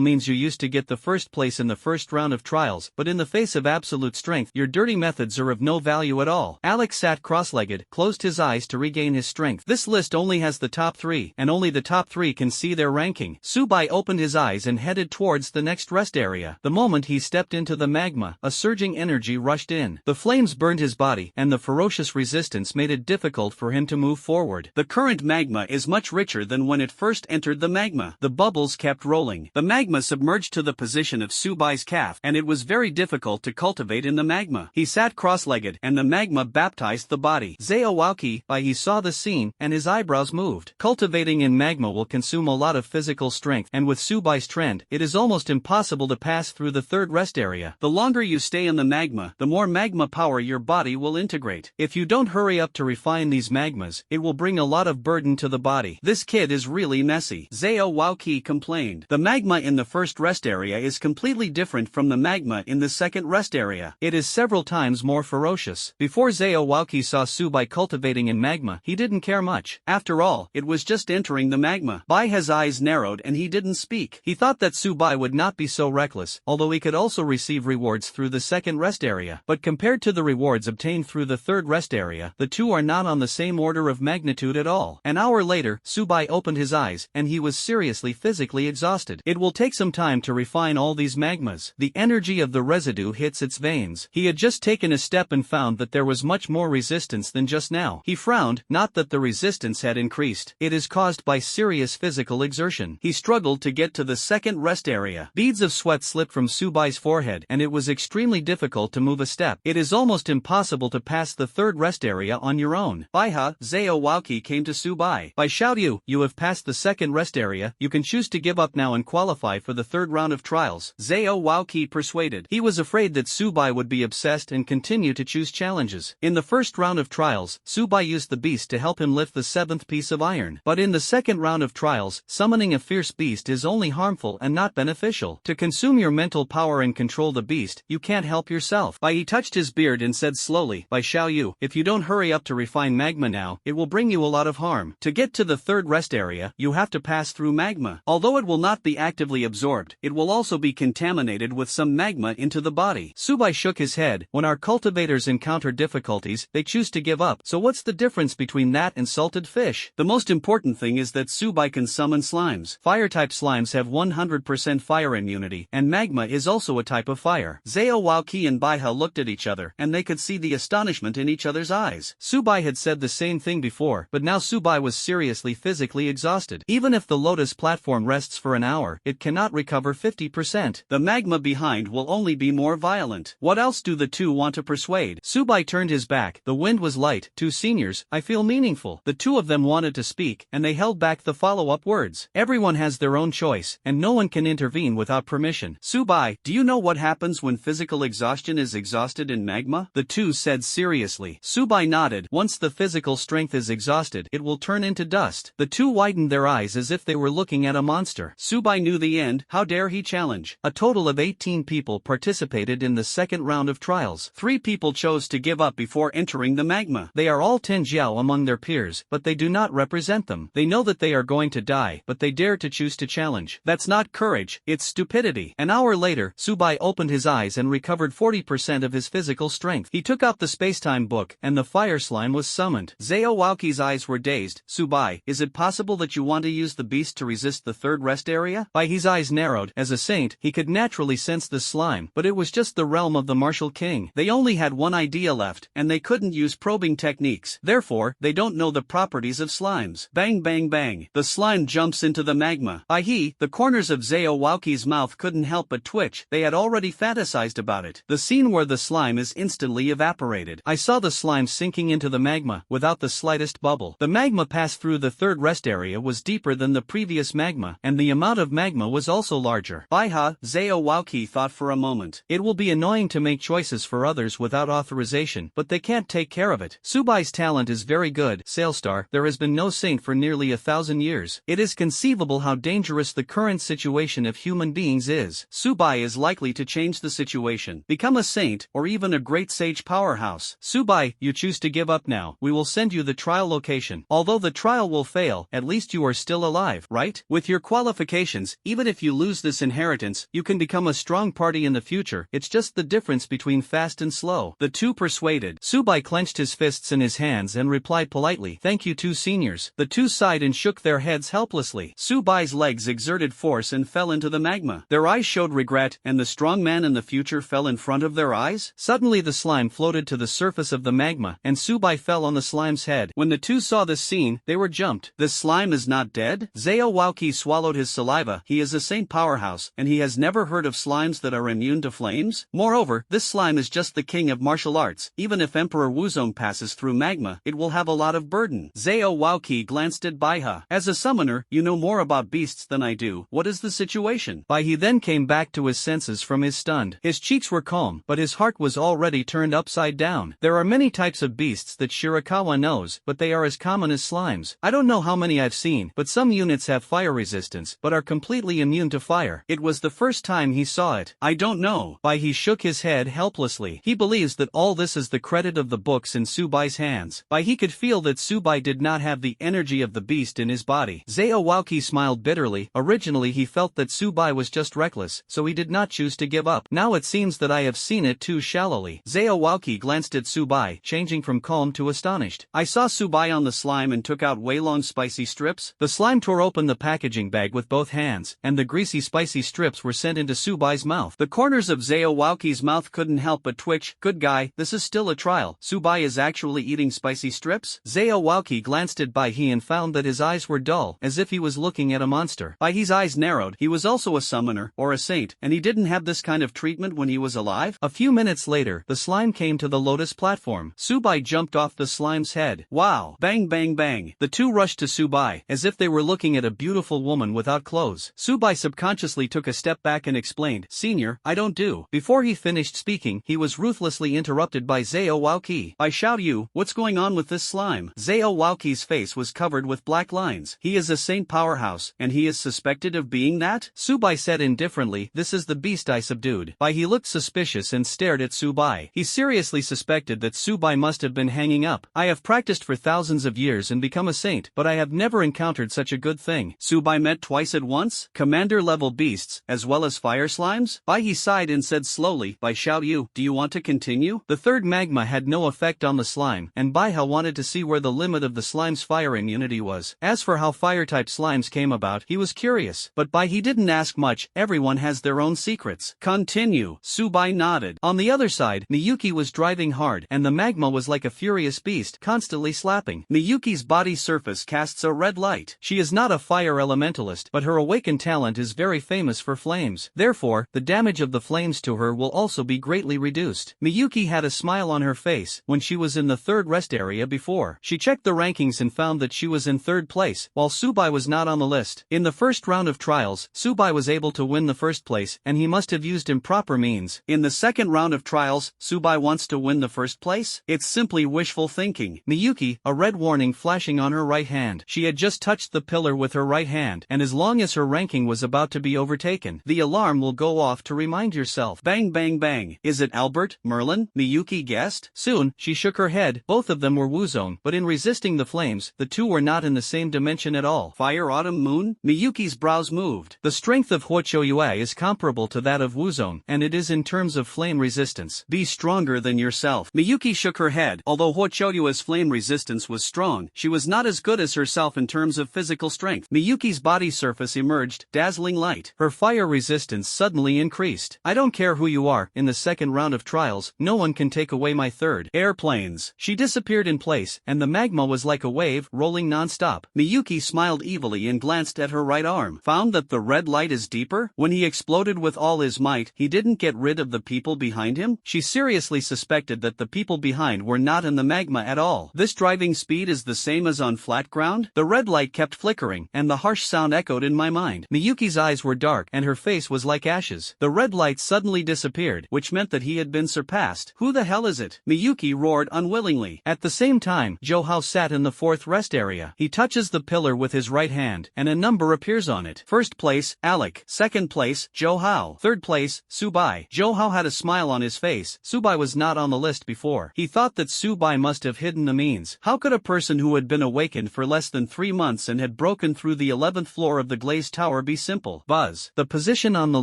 means. You used to get the first place in the first round of trials, but in the face of absolute strength, your dirty methods are of no value at all. Alec sat cross-legged, closed his eyes to regain his strength. This list only has the top 3, and only the top 3 can see their ranking. Su Bai opened his eyes and headed towards the next rest area. The moment he stepped into the magma, a surging energy rushed in. The flames burned his body, and the ferocious resistance made it difficult for him to move forward. The current magma is much richer than when it first entered the magma. The bubbles kept rolling. The magma submerged to the position of Su Bai's calf, and it was very difficult to cultivate in the magma. He sat cross-legged, and the magma baptized the body. Zhao Waoqi, he saw the scene, and his eyebrows moved. Cultivating in magma will consume a lot of physical strength, and with Su Bai's trend, it is almost impossible to pass through the 3rd rest area. The longer you stay in the magma, the more magma power your body will integrate. If you don't hurry up to refine these magmas, it will bring a lot of burden to the body. This kid is really messy. Zhao Waoqi complained. The magma in the 1st rest area is completely different from the magma in the 2nd rest area. It is several times more ferocious. Before Zhao Waoqi saw Su Bai cultivating in magma, he didn't care much. After all, it was just entering the magma. Baihe's eyes narrowed and he didn't speak. He thought that Su Bai would not be so reckless, although he could also receive rewards through the 2nd rest area. But compared to the rewards obtained through the 3rd rest area, the two are not on the same order of magnitude at all. An hour later, Su Bai opened his eyes, and he was seriously physically exhausted. It will take some time to refine all these magmas. The energy of the residue hits its veins. He had just taken a step and found that there was much more resistance than just now. He frowned, not that the resistance had increased. It is caused by serious physical exertion. He struggled to get to the 2nd rest area. Beads of sweat slipped from Su Bai's forehead, and it was extremely difficult to move a step. It is almost impossible to pass the 3rd rest area on your own. Baihe, Zhao Waoqi came to Su Bai. "By Xiaoyu, you have passed the 2nd rest area. You can choose to give up now and qualify for the 3rd round of trials." Zhao Waoqi persuaded. He was afraid that Su Bai would be obsessed and continue to choose challenges. In the 1st round of trials, Su Bai used the beast to help him lift the 7th piece of iron. But in the 2nd round of trials, summoning a fierce beast is only harmful and not beneficial. To consume your mental power and control the beast, you can't help yourself. He touched his beard and said slowly, "By Xiaoyu, if you don't hurry up to refine magma now, it will bring you a lot of harm. To get to the third rest area, you have to pass through magma. Although it will not be actively absorbed, it will also be contaminated with some magma into the body. Subai shook his head. When our cultivators encounter difficulties, they choose to give up. So what's the difference between that and salted fish? The most important thing is that Subai can summon slimes. Fire-type slimes have 100% fire immunity, and magma is also a type of fire. Zhao Waoqi and Baiha looked at each other, and they could see the astonishment in each other's eyes. Subai had said the same thing before, but now Subai was seriously physically exhausted. Even if the lotus platform rests for an hour, it cannot recover 50%. The magma behind will only be more violent. What else do the two want to persuade? Subai turned his back. The wind was light. Two seniors, I feel meaningful. The two of them wanted to speak, and they held back the follow-up words. Everyone has their own choice, and no one can intervene without permission. Subai, do you know what happens when physical exhaustion is exhausted in magma? The two said seriously. Subai nodded. Once the physical strength is exhausted, it will turn into dust. The two widened their eyes as if they were looking at a monster. Subai knew the end. How dare he challenge? A total of 18 people participated in the second round of trials. 3 people chose to give up before entering the magma. They are all Tenjiao among their peers, but they do not represent them. They know that they are going to die, but they dare to choose to challenge. That's not courage, it's stupidity. An hour later, Subai opened his eyes and recovered 40% of his physical strength. He took out the spacetime book, and the fire slime was summoned. Zhao Waoqi's eyes were dazed. Subai, is it possible that you want to use the beast to resist the third rest area? His eyes narrowed. As a saint, he could naturally sense the slime, but it was just the realm of the martial king. They only had one idea left, and they couldn't use probing techniques. Therefore, they don't know the properties of slimes. Bang bang bang. The slime jumps into the magma. The corners of Zhao Waoqi's mouth couldn't help but twitch. They had already fantasized about it. The scene where the slime is instantly evaporated. I saw the slime sinking into the magma, without the slightest bubble. The magma passed through the third rest area was deeper than the previous magma, and the amount of magma was also larger. Baiha, Zhao Waoqi thought for a moment. It will be annoying to make choices for others without authorization, but they can't take care of it. Subai's talent is very good. Sailstar, there has been no saint for nearly 1,000 years. It is conceivable how dangerous the current situation of human beings is. Subai is likely to change the situation, become a saint, or even a great sage powerhouse. Subai, you choose to give up now. We will send you the trial location. Although the trial will fail, at least you are still alive, right? With your qualifications, even if you lose this inheritance, you can become a strong party in the future. It's just the difference between fast and slow. The two persuaded. Subai clenched his fists in his hands and replied politely, thank you two seniors. The two sighed and shook their heads helplessly. Subai's legs exerted force and fell into the magma. Their eyes showed regret, and the strong man in the future fell in front of their eyes. Suddenly the slime floated to the surface of the magma, and Subai fell on the slime's head. When the two saw this scene, they were jumped. This slime is not dead? Zhao Waoqi swallowed his saliva. He is a saint powerhouse, and he has never heard of slimes that are immune to flames. Moreover, this slime is just the king of martial arts. Even if Emperor Wuzong passes through magma, it will have a lot of burden. Zhao Waoqi glanced at Baiha. As a summoner, you know more about beasts than I do. What is the situation? Baiha then came back to his senses from his stunned. His cheeks were calm, but his heart was already turned upside down. There are many types of beasts that Shirakawa knows, but they are as common as slimes. I don't know how many I've seen, but some units have fire resistance, but are completely immune to fire. It was the first time he saw it. I don't know. Baiha shook his head helplessly. He believes that all this is the credit of the books in Subai's hands. Baiha could feel that Subai did not have the energy of the beast in his body. Zhao Waoqi smiled bitterly. Originally he felt that Subai was just reckless, so he did not choose to give up. Now it seems that I have seen it too shallowly. Zhao Waoqi glanced at Subai, changing from calm to astonished. I saw Subai on the slime and took out Weilong's spicy strips. The slime tore open the packaging bag with both hands, and the greasy spicy strips were sent into Subai's mouth. The corners of Zhao Waoqi's mouth couldn't help but twitch. Good guy, this is still a trial. Subai is actually eating spicy strips? Zhao Waoqi glanced at Baiha and found that his eyes were dull, as if he was looking at a monster. Baiha's eyes narrowed. He was also a summoner, or a saint, and he didn't have this kind of treatment when he was alive? A few minutes later, the slime came to the lotus platform. Subai jumped off the slime's head. Wow! Bang bang bang! The two rushed to Subai, as if they were looking at a beautiful woman without clothes. Subai subconsciously took a step back and explained, Senior, I don't do. Before he finished speaking, he was ruthlessly interrupted by Zhao Waoqi. By Xiao Yu, what's going on with this slime? Zhao Waoqi's face was covered with black lines. He is a saint powerhouse, and he is suspected of being that? Subai said indifferently, this is the beast I subdued. He looked suspicious and stared at Subai. He seriously suspected that Subai must have been hanging up. I have have practiced for thousands of years and become a saint, but I have never encountered such a good thing. Subai met twice at once, commander-level beasts, as well as fire slimes? Bai he sighed and said slowly, Bai Xiao Yu, do you want to continue? The third magma had no effect on the slime, and Bai Hao wanted to see where the limit of the slime's fire immunity was. As for how fire-type slimes came about, he was curious, but Bai he didn't ask much. Everyone has their own secrets. Continue. Subai nodded. On the other side, Miyuki was driving hard, and the magma was like a furious beast, constantly slapping. Miyuki's body surface casts a red light. She is not a fire elementalist, but her awakened talent is very famous for flames. Therefore, the damage of the flames to her will also be greatly reduced. Miyuki had a smile on her face when she was in the third rest area before. She checked the rankings and found that she was in third place, while Subai was not on the list. In the first round of trials, Subai was able to win the first place, and he must have used improper means. In the second round of trials, Subai wants to win the first place? It's simply wishful thinking. Miyuki, a red warning flashing on her right hand. She had just touched the pillar with her right hand, and as long as her ranking was about to be overtaken, the alarm will go off to remind yourself. Bang bang bang. Is it Albert, Merlin? Miyuki guessed. Soon, she shook her head. Both of them were Wuzong, but in resisting the flames, the two were not in the same dimension at all. Fire Autumn Moon? Miyuki's brows moved. The strength of Huochoyue is comparable to that of Wuzong, and it is in terms of flame resistance. Be stronger than yourself. Miyuki shook her head. Although Huochoyue's flame resistance was strong, she was not as good as herself in terms of physical strength. Miyuki's body surface emerged, dazzling light. Her fire resistance suddenly increased. I don't care who you are, in the second round of trials, no one can take away my third. Airplanes. She disappeared in place, and the magma was like a wave, rolling non-stop. Miyuki smiled evilly and glanced at her right arm. Found that the red light is deeper? When he exploded with all his might, he didn't get rid of the people behind him? She seriously suspected that the people behind were not in the magma at all. This driving speed is the same as on flat ground? The red light kept flickering, and the harsh sound echoed in my mind. Miyuki's eyes were dark, and her face was like ashes. The red light suddenly disappeared, which meant that he had been surpassed. Who the hell is it? Miyuki roared unwillingly. At the same time, Zhou sat in the fourth rest area. He touches the pillar with his right hand, and a number appears on it. First place, Alec. Second place, Zhou. Third place, Subai. Zhou had a smile on his face. Subai was not on the list before. He thought that Subai must have hidden the means. How could a person who had been awakened for less than 3 months and had broken through the 11th floor of the glazed tower be simple? Buzz. The position on the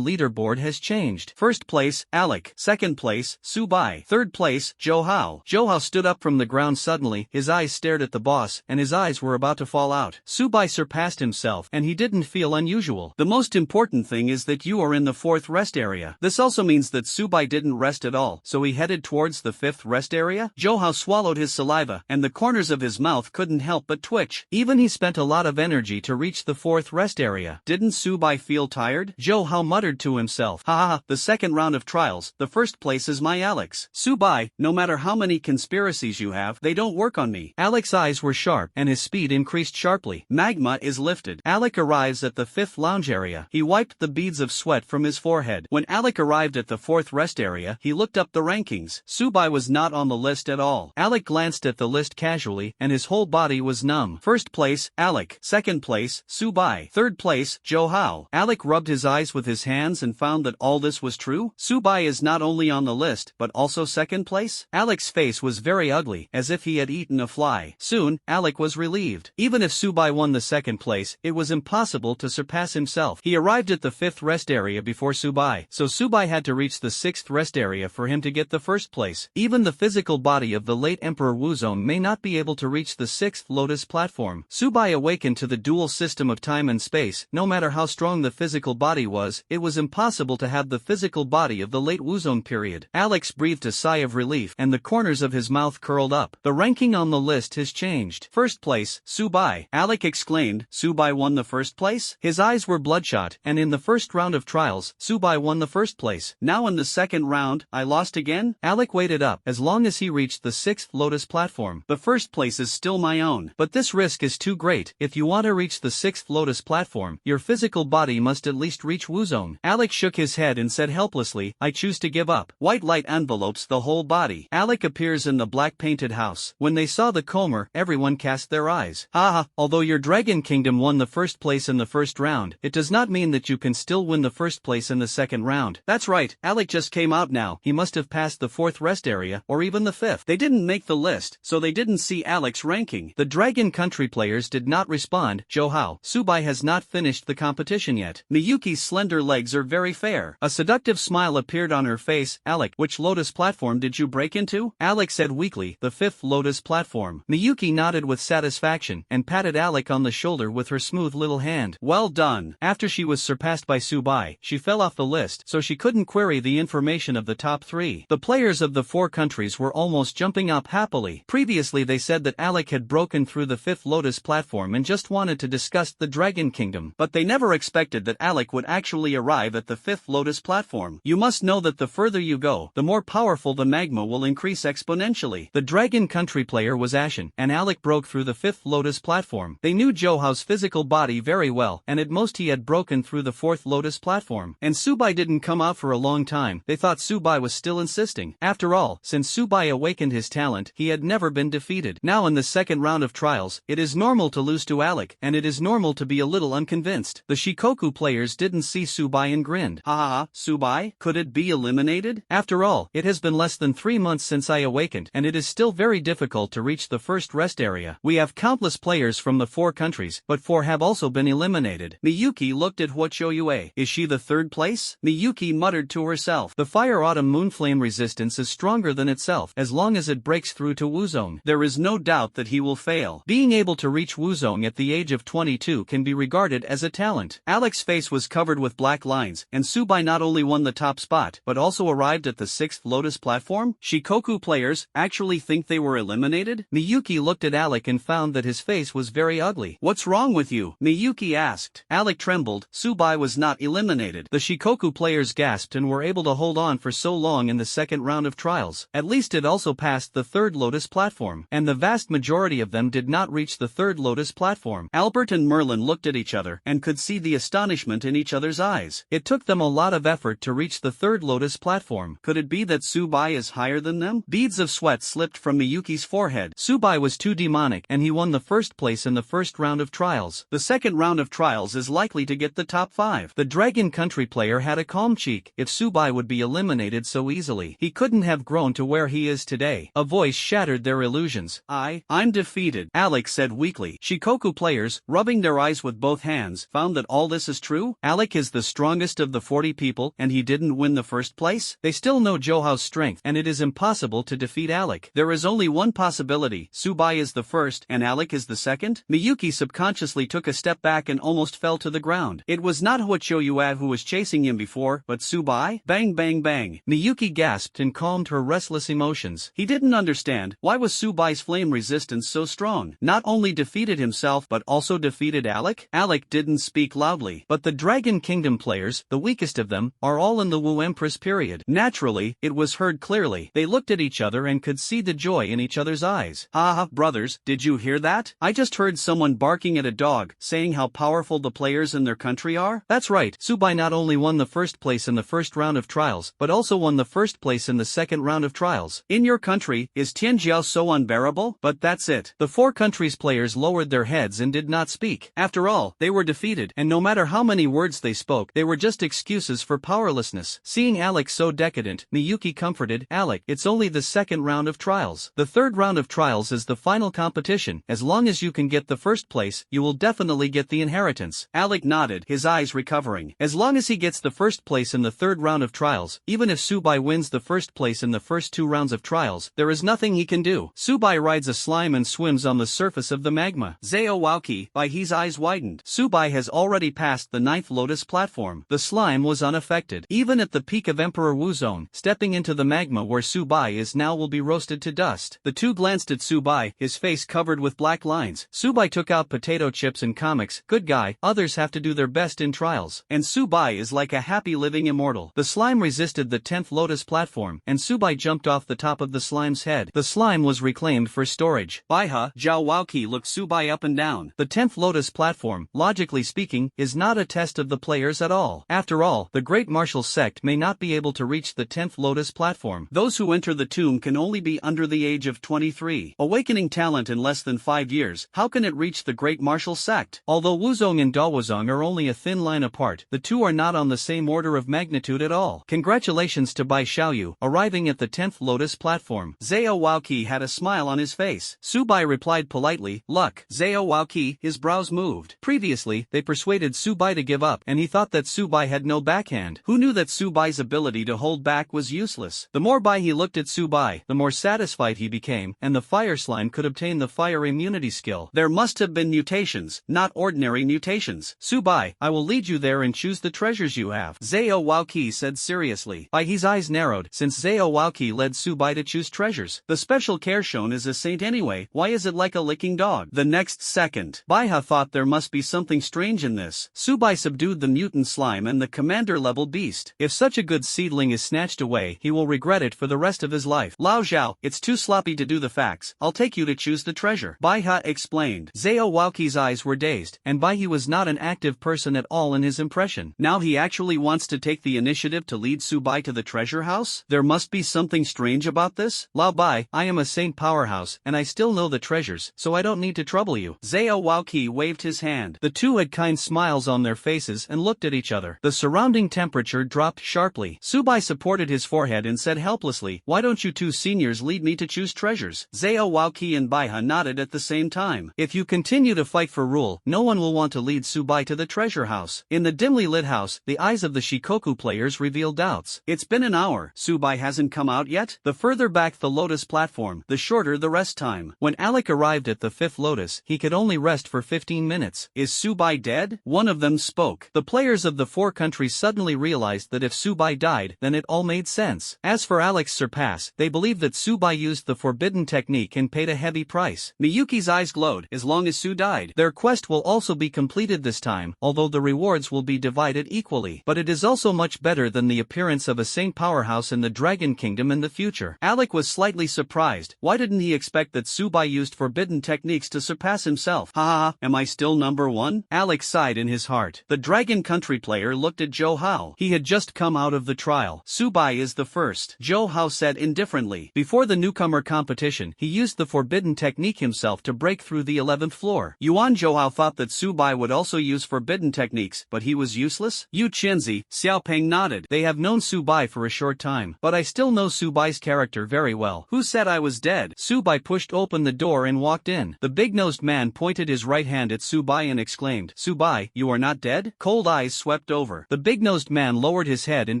leaderboard has changed. First place, Alec. Second place, Subai. Third place, Zhou. Zhou stood up from the ground suddenly, his eyes stared at the boss, and his eyes were about to fall out. Subai surpassed himself, and he didn't feel unusual. The most important thing is that you are in the fourth rest area. This also means that Subai didn't rest at all, so he headed towards the fifth rest area? Zhou swallowed his saliva, and the corners of his mouth couldn't help but twitch. Even he spent a lot of energy to reach the fourth rest area. Didn't Subai feel tired? Zhou muttered to himself. Ha ha, the second round of trials, the first place is my Alex. Subai, no matter how many conspiracies you have, they don't work on me. Alec's eyes were sharp, and his speed increased sharply. Magma is lifted. Alec arrives at the fifth lounge area. He wiped the beads of sweat from his forehead. When Alec arrived at the fourth rest area, he looked up the rankings. Subai was not on the list at all. Alec glanced at the list casually, and his whole body was numb. First place, Alec. Second place, Subai. Third place, Zhou. Alec rubbed his eyes with his hands and found that all this was true. Subai is not only on the list, but also second place? Alec's face was very ugly, as if he had eaten a fly. Soon, Alec was relieved. Even if Subai won the second place, it was impossible to surpass himself. He arrived at the fifth rest area before Subai, so Subai had to reach the sixth rest area for him to get the first place. Even the physical body of the late Emperor Wuzong may not be able to reach the sixth lotus platform. Subai awakened to the dual system of time and space. No matter how strong the physical body was, it was impossible to have the physical body of the late Wuzong period. Alex breathed a sigh of relief, and the corners of his mouth curled up. The ranking on the list has changed. First place, Subai. Alec exclaimed. Subai won the first place? His eyes were bloodshot, and in the first round of trials, Subai won the first place. Now in the second round, I lost again? Alec waited up. As long as he reached the sixth lotus platform, the first place is still my own. But this risk is too great. If you want to reach the sixth lotus platform, your physical body must at least reach Wuzong. Alec shook his head and said helplessly, I choose to give up. White light envelopes the whole body. Alec appears in the black painted house. When they saw the comber, everyone cast their eyes. Haha, although your Dragon Kingdom won the first place in the first round, it does not mean that you can still win the first place in the second round. That's right, Alec just came out now. He must have passed the fourth rest area, or even the fifth. They didn't make the list, so they didn't see Alec's ranking. The Dragon Country players did not respond. Johao, Subai has not finished the competition yet. Miyuki's slender legs are very fair. A seductive smile appeared on her face. Alec, which lotus platform did you break into? Alec said weakly, the 5th lotus platform. Miyuki nodded with satisfaction and patted Alec on the shoulder with her smooth little hand. Well done. After she was surpassed by Subai, she fell off the list, so she couldn't query the information of the top 3. The players of the 4 countries were almost jumping up happily. Previously they said that Alec had broken through the 5th lotus platform and just wanted to discuss the Dragon Kingdom, but they never expected that Alec would actually arrive at the 5th lotus platform. You must know that the further you go, the more powerful the magma will increase exponentially. The Dragon Country player was Ashen, and Alec broke through the 5th lotus platform. They knew Johao's physical body very well, and at most he had broken through the 4th lotus platform. And Subai didn't come out for a long time. They thought Subai was still insisting. After all, since Subai awakened his talent, he had never been defeated. Now in the second round of trials, it is normal to lose to Alec, and it is normal to be a little unconvinced. The Shikoku players didn't see Subai and grinned. Ha ha ha, Subai? Could it be eliminated? After all, it has been less than 3 months since I awakened, and it is still very difficult to reach the first rest area. We have countless players from the 4 countries, but 4 have also been eliminated. Miyuki looked at Huochoyue. Is she the 3rd place? Miyuki muttered to herself. The Fire Autumn Moonflame resistance is stronger than itself. As long as it breaks through to Wuzong, there is no doubt that he will fail. Being able to reach Wuzong at the age of 22 can be regarded as a talent. Alec's face was covered with black lines, and Subai not only won the top spot, but also arrived at the 6th lotus platform. Shikoku players actually think they were eliminated? Miyuki looked at Alec and found that his face was very ugly. What's wrong with you? Miyuki asked. Alec trembled. Subai was not eliminated. The Shikoku players gasped and were able to hold on for so long in the second round of trials. At least it also passed the 3rd lotus platform, and the vast majority of them did not reach the 3rd lotus platform. Albert and Merlin looked at each other and could see the astonishment in each other's eyes. It took them a lot of effort to reach the 3rd lotus platform. Could it be that Subai is higher than them? Beads of sweat slipped from Miyuki's forehead. Subai was too demonic, and he won the 1st place in the 1st round of trials. The 2nd round of trials is likely to get the top 5. The Dragon Country player had a calm cheek. If Subai would be eliminated so easily, he couldn't have grown to where he is today. A voice shattered their illusions. I'm defeated, Alec said weakly. Shikoku players, rubbing their eyes with both hands, found that all this is true. Alec is the strongest of the 40 people, and he didn't win the 1st place? They still know Johao's strength, and it is impossible to defeat Alec. There is only one possibility. Subai is the 1st, and Alec is the 2nd? Miyuki subconsciously took a step back and almost fell to the ground. It was not Huochoyue who was chasing him before, but Subai? Bang bang bang. Miyuki gasped and calmed her restless emotions. He didn't understand, why was Subai's flame resistance so strong? Not only defeated himself but also defeated Alec? Alec didn't speak loudly, but the Dragon Kingdom players, the weakest of them, are all in the Wu Empress period. Naturally, it was heard clearly. They looked at each other and could see the joy in each other's eyes. Ha, brothers, did you hear that? I just heard someone barking at a dog, saying how powerful the players in their country are. That's right, Subai not only won the 1st place in the 1st round of trials, but also won the 1st place in the 2nd round of trials. In your country, is Tianjiao so unbearable? But that's it. The 4 countries players lowered their heads and did not speak. After all, they were defeated, and no matter how many words they spoke, they were just excuses for powerlessness. Seeing Alec so decadent, Miyuki comforted, Alec, it's only the 2nd round of trials. The 3rd round of trials is the final competition. As long as you can get the 1st place, you will definitely get the inheritance. Alec nodded, his eyes recovering. As long as he gets the 1st place in the 3rd round of trials, even if Subai wins the 1st place in the first 2 rounds of trials, there is nothing he can do. Subai rides a slime and swims on the surface of the magma. Zao Wauki, by his eyes widened. Subai has already passed the 9th lotus platform. The slime was unaffected. Even at the peak of Emperor Wuzong, stepping into the magma where Subai is now will be roasted to dust. The 2 glanced at Subai, his face covered with black lines. Subai took out potato chips and comics. Good guy, others have to do their best in trials. And Subai is like a happy living immortal. The slime resisted the 10th lotus platform, and Subai jumped off the top of the slime's head. The slime was reclaimed for storage. Baiha, Zhao Waoqi looked Subai up and down. The 10th lotus platform, logically speaking, is not a test of the players at all. After all, the great martial sect may not be able to reach the 10th lotus platform. Those who enter the tomb can only be under the age of 23. Awakening talent in less than 5 years, how can it reach the great martial sect? Although Wuzong and Dawuzong are only a thin line apart, the 2 are not on the same order of magnitude at all. Congratulations to Bai Xiaoyu, arriving at the 10th lotus platform. Zao Waoqi had a smile on his face. Subai replied politely, luck. Zhao Waoqi, his brows moved. Previously, they persuaded Subai to give up, and he thought that Subai had no backhand. Who knew that Subai's ability to hold back was useless? The more he looked at Subai, the more satisfied he became, and the fire slime could obtain the fire immunity skill. There must have been mutations, not ordinary mutations. Subai, I will lead you there and choose the treasures you have, Zhao Waoqi said seriously. His eyes narrowed, since Zhao Waoqi led Subai to choose treasures. The special care shown is a saint anyway, why is it like a licking dog? The next second, Baiha thought there must be something strange in this. Subai subdued the mutant slime and the commander-level beast. If such a good seedling is snatched away, he will regret it for the rest of his life. Lao Zhao, it's too sloppy to do the facts, I'll take you to choose the treasure, Baiha explained. Zhao Waoqi's eyes were dazed, and Baihe was not an active person at all in his impression. Now he actually wants to take the initiative to lead Subai to the treasure house? There must be something strange about this? Lao Bai, I am a saint powerhouse, and I still know the treasures, so I don't need to trouble you. Zhao Waoqi waved his hand. The two had kind smiles on their faces and looked at each other. The surrounding temperature dropped sharply. Subai supported his forehead and said helplessly, why don't you two seniors lead me to choose treasures? Zhao Waoqi and Baiha nodded at the same time. If you continue to fight for rule, no one will want to lead Subai to the treasure house. In the dimly lit house, the eyes of the Shikoku players revealed doubts. It's been an hour. Subai hasn't come out yet? The further back the lotus platform, the shorter the rest time. When Alec arrived at the fifth lotus, he could only rest for 15 minutes. Is Subai dead? One of them spoke. The players of the four countries suddenly realized that if Subai died, then it all made sense. As for Alec's surpass, they believed that Subai used the forbidden technique and paid a heavy price. Miyuki's eyes glowed. As long as Su died, their quest will also be completed this time, although the rewards will be divided equally. But it is also much better than the appearance of a saint powerhouse in the Dragon Kingdom in the future. Alec was slightly surprised. Why didn't he expect that Subai used forbidden techniques to surpass himself? Ha ha, am I still number one? Alec sighed in his heart. The Dragon Country player looked at Zhou Hao. He had just come out of the trial. Subai is the first, Zhou Hao said indifferently. Before the newcomer competition, he used the forbidden technique himself to break through the 11th floor. Yuan Zhou Hao thought that Subai would also use forbidden techniques, but he was useless? Yu Qinzi, Xiaopeng nodded. They have known Subai for a short time, but I still know Subai's character very well. Who said I was dead? Subai pushed open the door and walked in. The big-nosed man pointed his right hand at Subai and exclaimed, Subai, you are not dead? Cold eyes swept over. The big-nosed man lowered his head and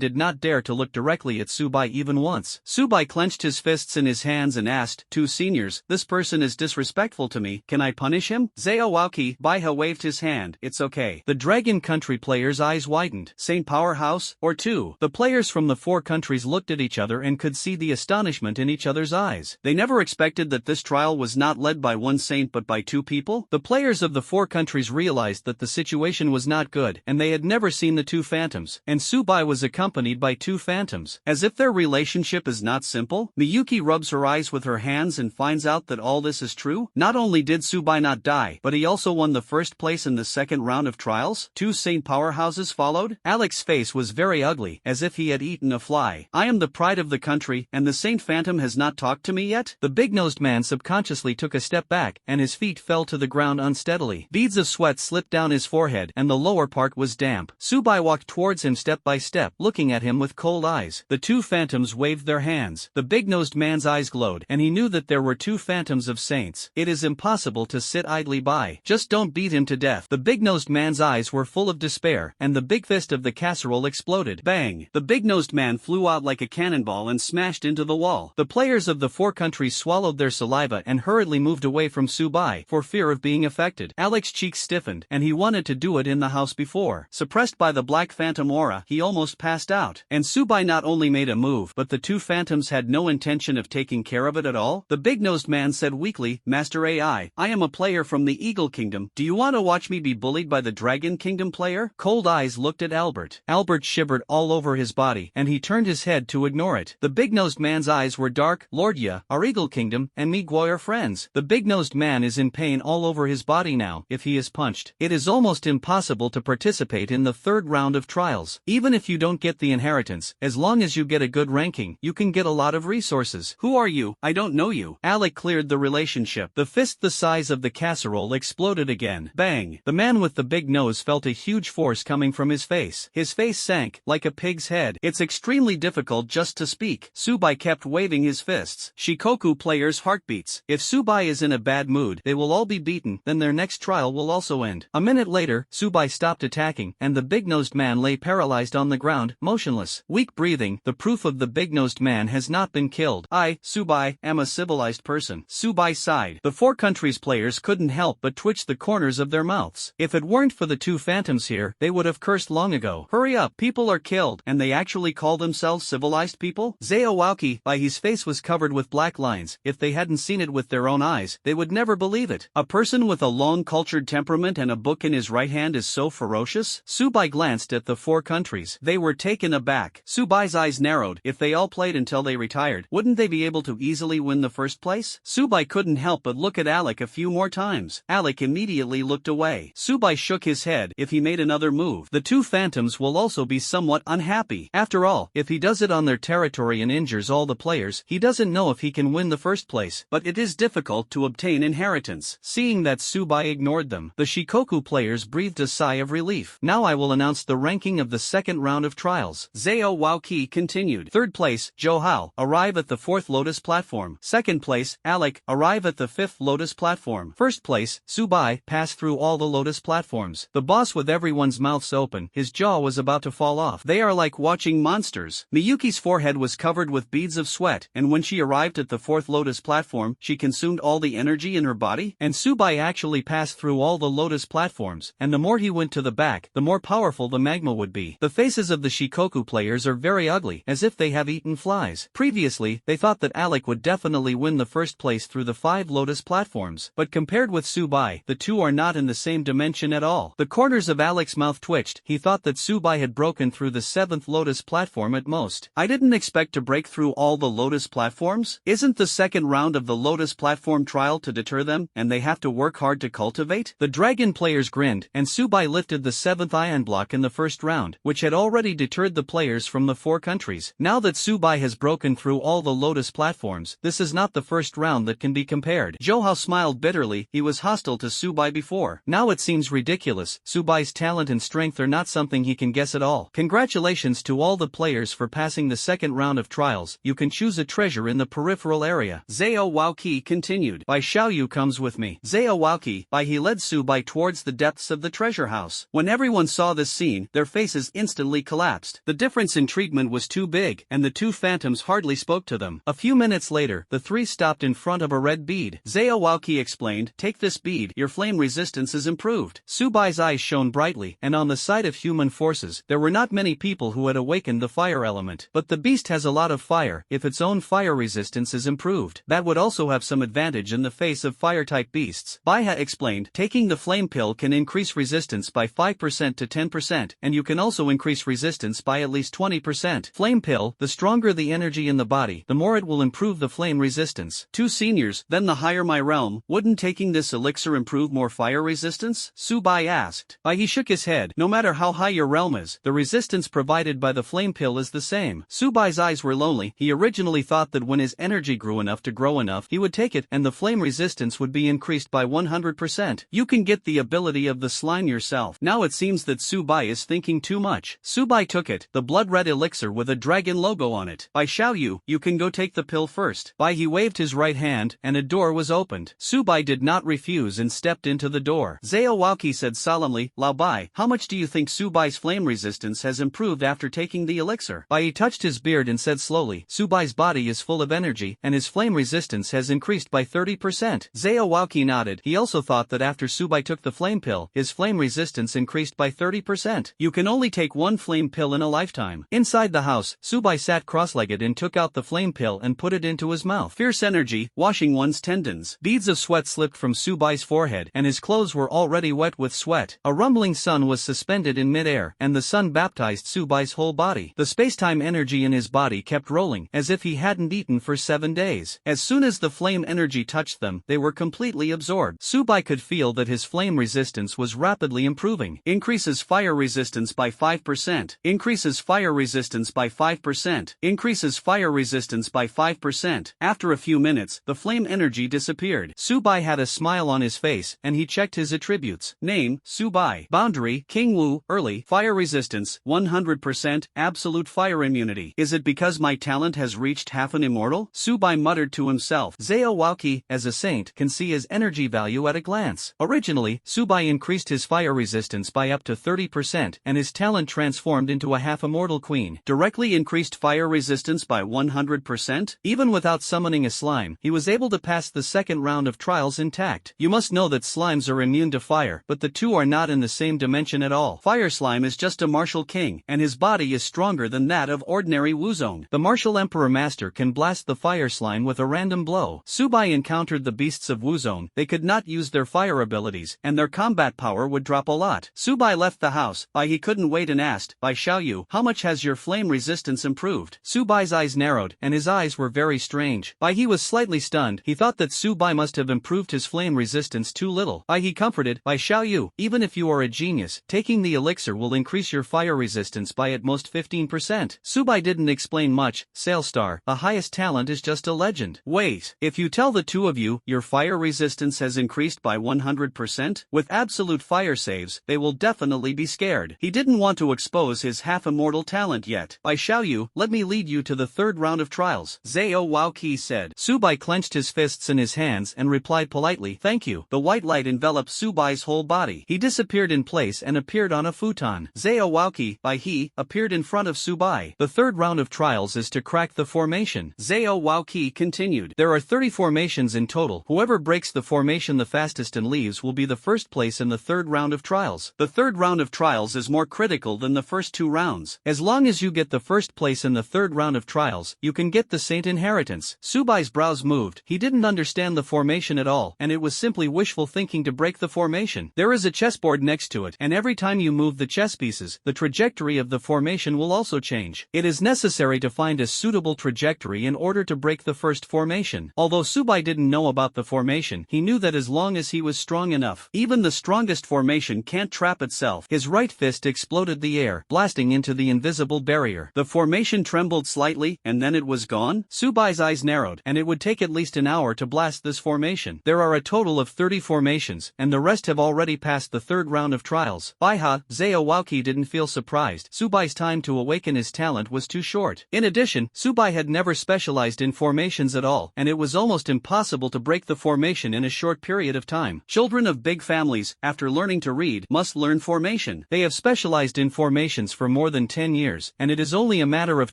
did not dare to look directly at Subai even once. Subai clenched his fists in his hands and asked, two seniors, this person is disrespectful to me, can I punish him? Zhao Waoqi, Baiha waved his hand, it's okay. The Dragon Country players' eyes widened. Saint Powerhouse, or two? The players from the four countries looked at each other and could see the astonishment in each other's eyes. They never expected that this trial was not led by one saint but by two people. The players of the four countries realized that the situation was not good, and they had never seen the two phantoms, and Subai was accompanied by two phantoms. As if their relationship is not simple? Miyuki rubs her eyes with her hands and finds out that all this is true. Not only did Subai not die, but he also won the first place in the second round of trials. Two saint powerhouses followed. Alec's face was very ugly, as if he had eaten a fly. I am the pride of the country, and the saint phantom has not talked to me yet? The big-nosed man subconsciously took a step back, and his feet fell to the ground unsteadily. Beads of sweat slipped down his forehead, and the lower part was damp. Subai walked towards him step by step, looking at him with cold eyes. The two phantoms waved their hands. The big-nosed man's eyes glowed, and he knew that there were two phantoms of saints. It is impossible to sit idly by. Just don't beat him to death. The big-nosed man's eyes were full of despair, and the big fist of the casserole exploded. Bang! The big-nosed man flew out like a cannonball and smashed into the wall. The players of the four countries swallowed their saliva and hurriedly moved away from Subai, for fear of being affected. Alec's cheeks stiffened, and he wanted to do it in the house before. Suppressed by the black phantom aura, he almost passed out. And Subai not only made a move, but the two phantoms had no intention of taking care of it at all. The big-nosed man said weakly, Master AI, I am a player from the Eagle Kingdom. Do you want to watch me be bullied by the Dragon Kingdom player? Cold eyes looked at Albert. Albert shivered all over his body, and he turned his head to ignore it. The big-nosed man's eyes were dark. Lord Ya, our Eagle Kingdom, and me Guo are friends. The big-nosed man is in pain all over his body now. If he is punched, it is almost impossible to participate in the third round of trials. Even if you don't get the inheritance, as long as you get a good ranking, you can get a lot of resources. Who are you? I don't know you. Alec cleared the relationship. The fist the size of the casserole exploded again. Bang! The man with the big nose felt a huge force coming from his face. His face sank, like a pig's head. It's extremely difficult just to speak. Subai kept waving his fists. She Shikoku players' heartbeats. If Subai is in a bad mood, they will all be beaten, then their next trial will also end. A minute later, Subai stopped attacking, and the big-nosed man lay paralyzed on the ground, motionless. Weak breathing, the proof of the big-nosed man has not been killed. I, Subai, am a civilized person. Subai sighed. The Four Countries players couldn't help but twitch the corners of their mouths. If it weren't for the two phantoms here, they would have cursed long ago. Hurry up, people are killed, and they actually call themselves civilized people? Zao Wauki, by his face was covered with black lines. If they hadn't seen it with their own eyes, they would never believe it. A person with a long cultured temperament and a book in his right hand is so ferocious? Subai glanced at the Four Countries. They were taken aback. Subai's eyes narrowed. If they all played until they retired, wouldn't they be able to easily win the first place? Subai couldn't help but look at Alec a few more times. Alec immediately looked away. Subai shook his head. If he made another move, the two phantoms will also be somewhat unhappy. After all, if he does it on their territory and injures all the players, he doesn't know if he can win the first place. But it is difficult to obtain inheritance. Seeing that Subai ignored them, the Shikoku players breathed a sigh of relief. Now I will announce the ranking of the second round of trials. Zao Wauki continued. Third place, Johao, arrive at the fourth Lotus platform. Second place, Alec, arrive at the fifth Lotus platform. First place, Subai, pass through all the Lotus platforms. The boss with everyone's mouths open, his jaw was about to fall off. They are like watching monsters. Miyuki's forehead was covered with beads of sweat, and when she arrived at the fourth Lotus platform, she consumed all the energy in her body, and Subai actually passed through all the Lotus platforms, and the more he went to the back, the more powerful the magma would be. The faces of the Shikoku players are very ugly, as if they have eaten flies. Previously, they thought that Alec would definitely win the first place through the 5 Lotus platforms, but compared with Subai, the two are not in the same dimension at all. The corners of Alec's mouth twitched. He thought that Subai had broken through the 7th Lotus platform at most. I didn't expect to break through all the Lotus platforms? Isn't the second round of the Lotus platform trial to deter them, and they have to work hard to cultivate? The dragon players grinned, and Subai lifted the 7th ion block in the first round, which had already deterred the players from the Four Countries. Now that Subai has broken through all the Lotus platforms, this is not the first round that can be compared. Johao smiled bitterly. He was hostile to Subai before. Now it seems ridiculous. Subai's talent and strength are not something he can guess at all. Congratulations to all the players for passing the second round of trials. You can choose a treasure in the peripheral area. Zao Wauki continued. Bai Xiaoyu comes with me. Zao Wauki, Bai he led Subai towards the depths of the treasure house. When everyone saw this scene, their faces instantly collapsed. The difference in treatment was too big, and the two phantoms hardly spoke to them. A few minutes later, the three stopped in front of a red bead. Zao Wauki explained, take this bead, your flame resistance is improved. Subai's eyes shone brightly, and on the side of human forces, there were not many people who had awakened the fire element. But the beast has a lot of fire. If its own fire resistance is improved, that would also have some advantage in the face of fire-type beasts. Baiha explained, taking the flame pill can increase resistance by 5% to 10%, and you can also increase resistance by at least 20%. Flame pill, the stronger the energy in the body, the more it will improve the flame resistance. Two seniors, then the higher my realm, wouldn't taking this elixir improve more fire resistance? Subai asked. He shook his head. No matter how high your realm is, the resistance provided by the flame pill is the same. Subai's eyes were lonely. He originally thought that when his energy grew enough to grow enough, he would take it, and the flame resistance would be increased by 100%. You can get the ability of the slime yourself. Now it seems that Subai is thinking too much. Subai took it, the blood-red elixir with a dragon logo on it. Bai Xiaoyu, you can go take the pill first. He waved his right hand, and a door was opened. Subai did not refuse and stepped into the door. Zao Wauki said solemnly, Lao Bai, how much do you think Subai's flame resistance has improved after taking the elixir? He touched his beard and said slowly, Subai's body is full of energy, and his flame resistance has increased by 30%. Zao Wauki nodded. He also thought that after Subai took the flame pill, his flame resistance increased by 30%. You can only take one flame pill in a lifetime. Inside the house, Subai sat cross-legged and took out the flame pill and put it into his mouth. Fierce energy, washing one's tendons. Beads of sweat slipped from Subai's forehead, and his clothes were already wet with sweat. A rumbling sun was suspended in midair, and the sun baptized Subai's whole body. The space-time energy in his body kept rolling, as if he hadn't eaten for 7 days. As soon as the flame energy touched them, they were completely absorbed. Subai could feel that his flame resistance was rapidly improving. Increases fire resistance by 5%. Increases fire resistance by 5%. Increases fire resistance by 5%. After a few minutes, the flame energy disappeared. Subai had a smile on his face, and he checked his attributes. Name, Subai. Boundary, King Wu. Early, fire resistance, 100%, absolute fire immunity. Is it because my talent has reached half an immortal? Subai muttered to himself. Zhao Waoqi, as a saint, can see his energy value at a glance. Originally, Subai increased his fire resistance by up to 30% and his talent transformed into a half-immortal queen. Directly increased fire resistance by 100%? Even without summoning a slime, he was able to pass the second round of trials intact. You must know that slimes are immune to fire, but the two are not in the same dimension at all. Fire slime is just a martial king, and his body is stronger than that of ordinary Wuzong. The martial emperor master can blast the fire slime with a random blow. Subai encountered the beasts of Wuzong. They could not use their fire abilities, and their combat power would drop a lot. Subai left the house. He couldn't wait and asked, by Xiaoyu, how much has your flame resistance improved? Subai's eyes narrowed, and his eyes were very strange. He was slightly stunned. He thought that Subai must have improved his flame resistance too little. He comforted, by Xiaoyu, even if you are a genius, taking the elixir will increase your fire resistance by at most 15%. Subai didn't explain much. Sailstar, the highest talent is just a legend. Wait, if you tell the two of you, your fire resistance has increased by 100%? With absolute fire saves, they will definitely be scared. He didn't want to expose his half-immortal talent yet. By Xiaoyu, let me lead you to the third round of trials, Zhao Waoqi said. Subai clenched his fists in his hands and replied politely, thank you. The white light enveloped Subai's whole body. He disappeared in place and appeared on a futon. Zhao Waoqi, appeared in front of Subai. The third round of trials is to crack the formation. Zhao Waoqi continued. There are 30 formations in total. Whoever breaks the formation the fastest and leaves will be the first place in the third round of trials. The third round of trials is more critical than the first two rounds. As long as you get the first place in the third round of trials, you can get the saint inheritance. Subai's brows moved. He didn't understand the formation at all, and it was simply wishful thinking to break the formation. There is a chessboard next to it, and every time you move the chess pieces, the trajectory of the formation will also change. It is necessary to find a suitable trajectory in order to break the first formation. Although Subai didn't know about the formation, he knew that as long as he was strong enough, even the strongest formation can't trap itself. His right fist exploded the air, blasting into the invisible barrier. The formation trembled slightly, and then it was gone. Subai's eyes narrowed, and it would take at least an hour to blast this formation. There are a total of 30 formations, and the rest have already passed the third round of trials. Zhao Waoqi didn't feel surprised. Subai's time to awaken his talent was too short. In addition, Subai had never specialized in formations at all, and it was almost impossible to break the formation in a short period of time. Children of big families, after learning to read, must learn formation. They have specialized in formations for more than 10 years, and it is only a matter of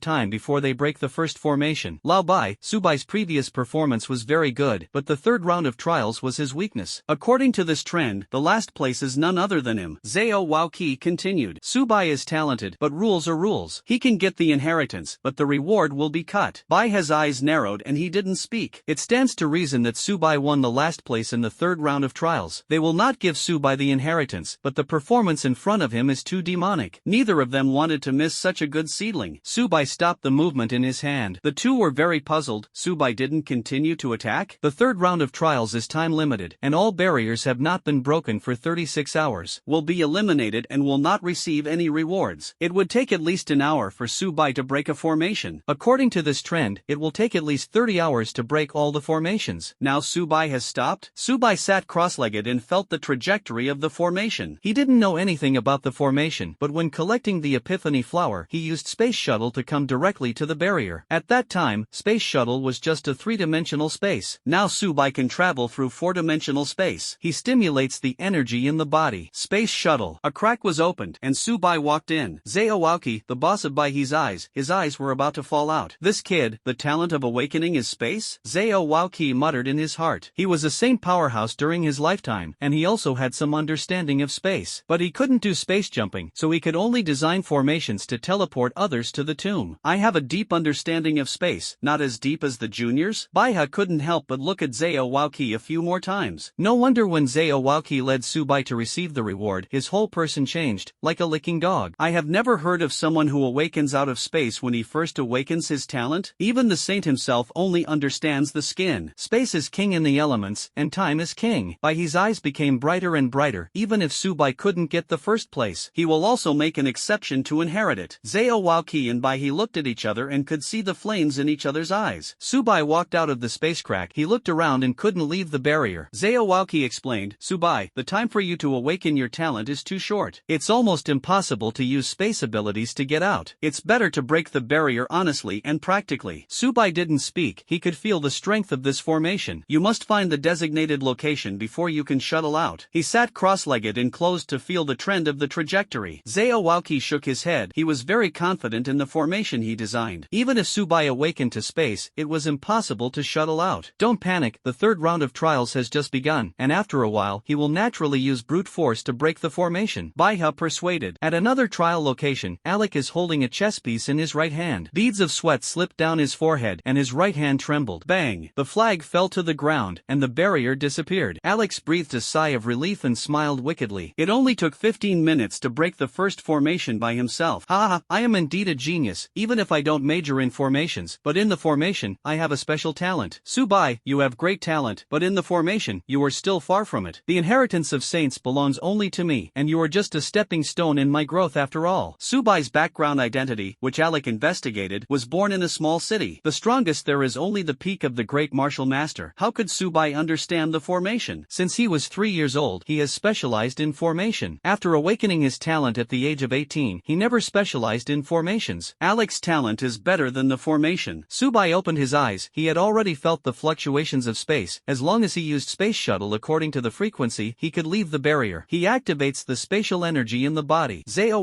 time before they break the first formation. Lao Bai, Subai's previous performance was very good, but the third round of trials was his weakness. According to this trend, the last place is none other than him. Zhao Waoqi continued. Subai is talented, but rules are rules. He can get the inheritance, but the reward will be cut. Bai's eyes narrowed and he didn't speak. It stands to reason that Subai won the last place in the third round of trials. They will not give Subai the inheritance, but the performance in front of him is too demonic. Neither of them wanted to miss such a good seedling. Subai stopped the movement in his hand. The two were very puzzled. Subai didn't continue to attack. The third round of trials is time limited, and all barriers have not been broken for 36 hours. Will be eliminated and will not receive any rewards. It would take at least an hour for Subai to break a formation. According to this trend, it will take at least 30 hours to break all the formations. Now Subai has stopped. Subai sat cross-legged and felt the trajectory of the formation. He didn't know anything about the formation, but when collecting the epiphany flower, he used Space Shuttle to come directly to the barrier. At that time, Space Shuttle was just a three-dimensional space. Now Subai can travel through four-dimensional space. He stimulates the energy in the body. Space Shuttle. A crack was opened, and Subai walked in. Zhao Waoqi, the boss of Baihe's eyes, his eyes were about to fall out. This kid, the talent of awakening is space? Zhao Waoqi muttered in his heart. He was a saint powerhouse during his lifetime, and he also had some understanding of space. But he couldn't do space jumping, so he could only design formations to teleport others to the tomb. I have a deep understanding of space, not as deep as the juniors. Baihe couldn't help but look at Zhao Waoqi a few more times. No wonder when Zhao Waoqi led Subai to receive the reward, his whole person changed, like a licking dog. I have never heard of someone who awakens out of space when he first awakens his talent. Even the saint himself only understands the skin. Space is king in the elements, and time is king. Baihe's eyes became brighter and brighter. Even if Subai couldn't get the first place, he will also make an exception to inherit it. Zhao Waoqi and Baihe looked at each other and could see the flames in each other's eyes. Subai walked out of the space crack. He looked around and couldn't leave the barrier. Zhao Waoqi explained, Subai, the time for you to awaken your talent is too short. It's almost impossible to use space abilities to get out. It's better to break the barrier honestly and practically. Subai didn't didn't speak, he could feel the strength of this formation. You must find the designated location before you can shuttle out. He sat cross-legged and closed to feel the trend of the trajectory. Zao shook his head. He was very confident in the formation he designed. Even if Subai awakened to space, it was impossible to shuttle out. Don't panic, the third round of trials has just begun, and after a while, he will naturally use brute force to break the formation. Baiha persuaded. At another trial location, Alec is holding a chess piece in his right hand. Beads of sweat slipped down his forehead, and his right hand trembled. Bang! The flag fell to the ground, and the barrier disappeared. Alex breathed a sigh of relief and smiled wickedly. It only took 15 minutes to break the first formation by himself. Ha! I am indeed a genius, even if I don't major in formations, but in the formation, I have a special talent. Subai, you have great talent, but in the formation, you are still far from it. The inheritance of saints belongs only to me, and you are just a stepping stone in my growth after all. Subai's background identity, which Alec investigated, was born in a small city. The strongest there is only the peak of the great martial master. How could Subai understand the formation? Since he was 3 years old, he has specialized in formation. After awakening his talent at the age of 18, he never specialized in formations. Alec's talent is better than the formation. Subai opened his eyes. He had already felt the fluctuations of space. As long as he used space shuttle according to the frequency, he could leave the barrier. He activates the spatial energy in the body. Zao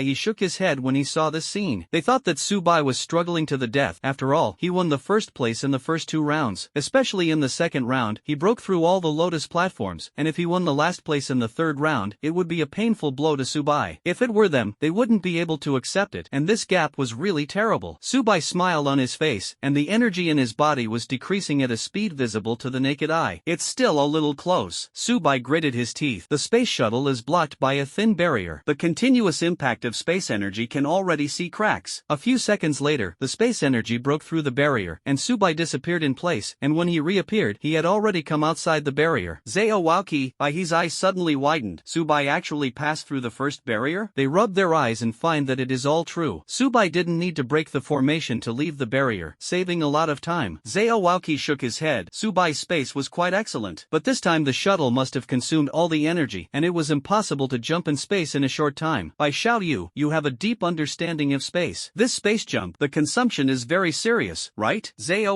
he shook his head when he saw this scene. They thought that Subai was struggling to the death. After all, he won the first place in the first 2 rounds. Especially in the second round, he broke through all the lotus platforms, and if he won the last place in the third round, it would be a painful blow to Subai. If it were them, they wouldn't be able to accept it, and this gap was really terrible. Subai smiled on his face, and the energy in his body was decreasing at a speed visible to the naked eye. It's still a little close. Subai gritted his teeth. The space shuttle is blocked by a thin barrier. The continuous impact of space energy can already see cracks. A few seconds later, the space energy broke through the barrier, and Subai disappeared in place, and when he reappeared, he had already come outside the barrier. Zao by his eyes suddenly widened. Subai actually passed through the first barrier? They rubbed their eyes and find that it is all true. Subai didn't need to break the formation to leave the barrier, saving a lot of time. Zao shook his head. Subai's space was quite excellent, but this time the shuttle must have consumed all the energy, and it was impossible to jump in space in a short time. By Xiao you have a deep understanding of space. This space jump, the consumption is very serious, right? Zao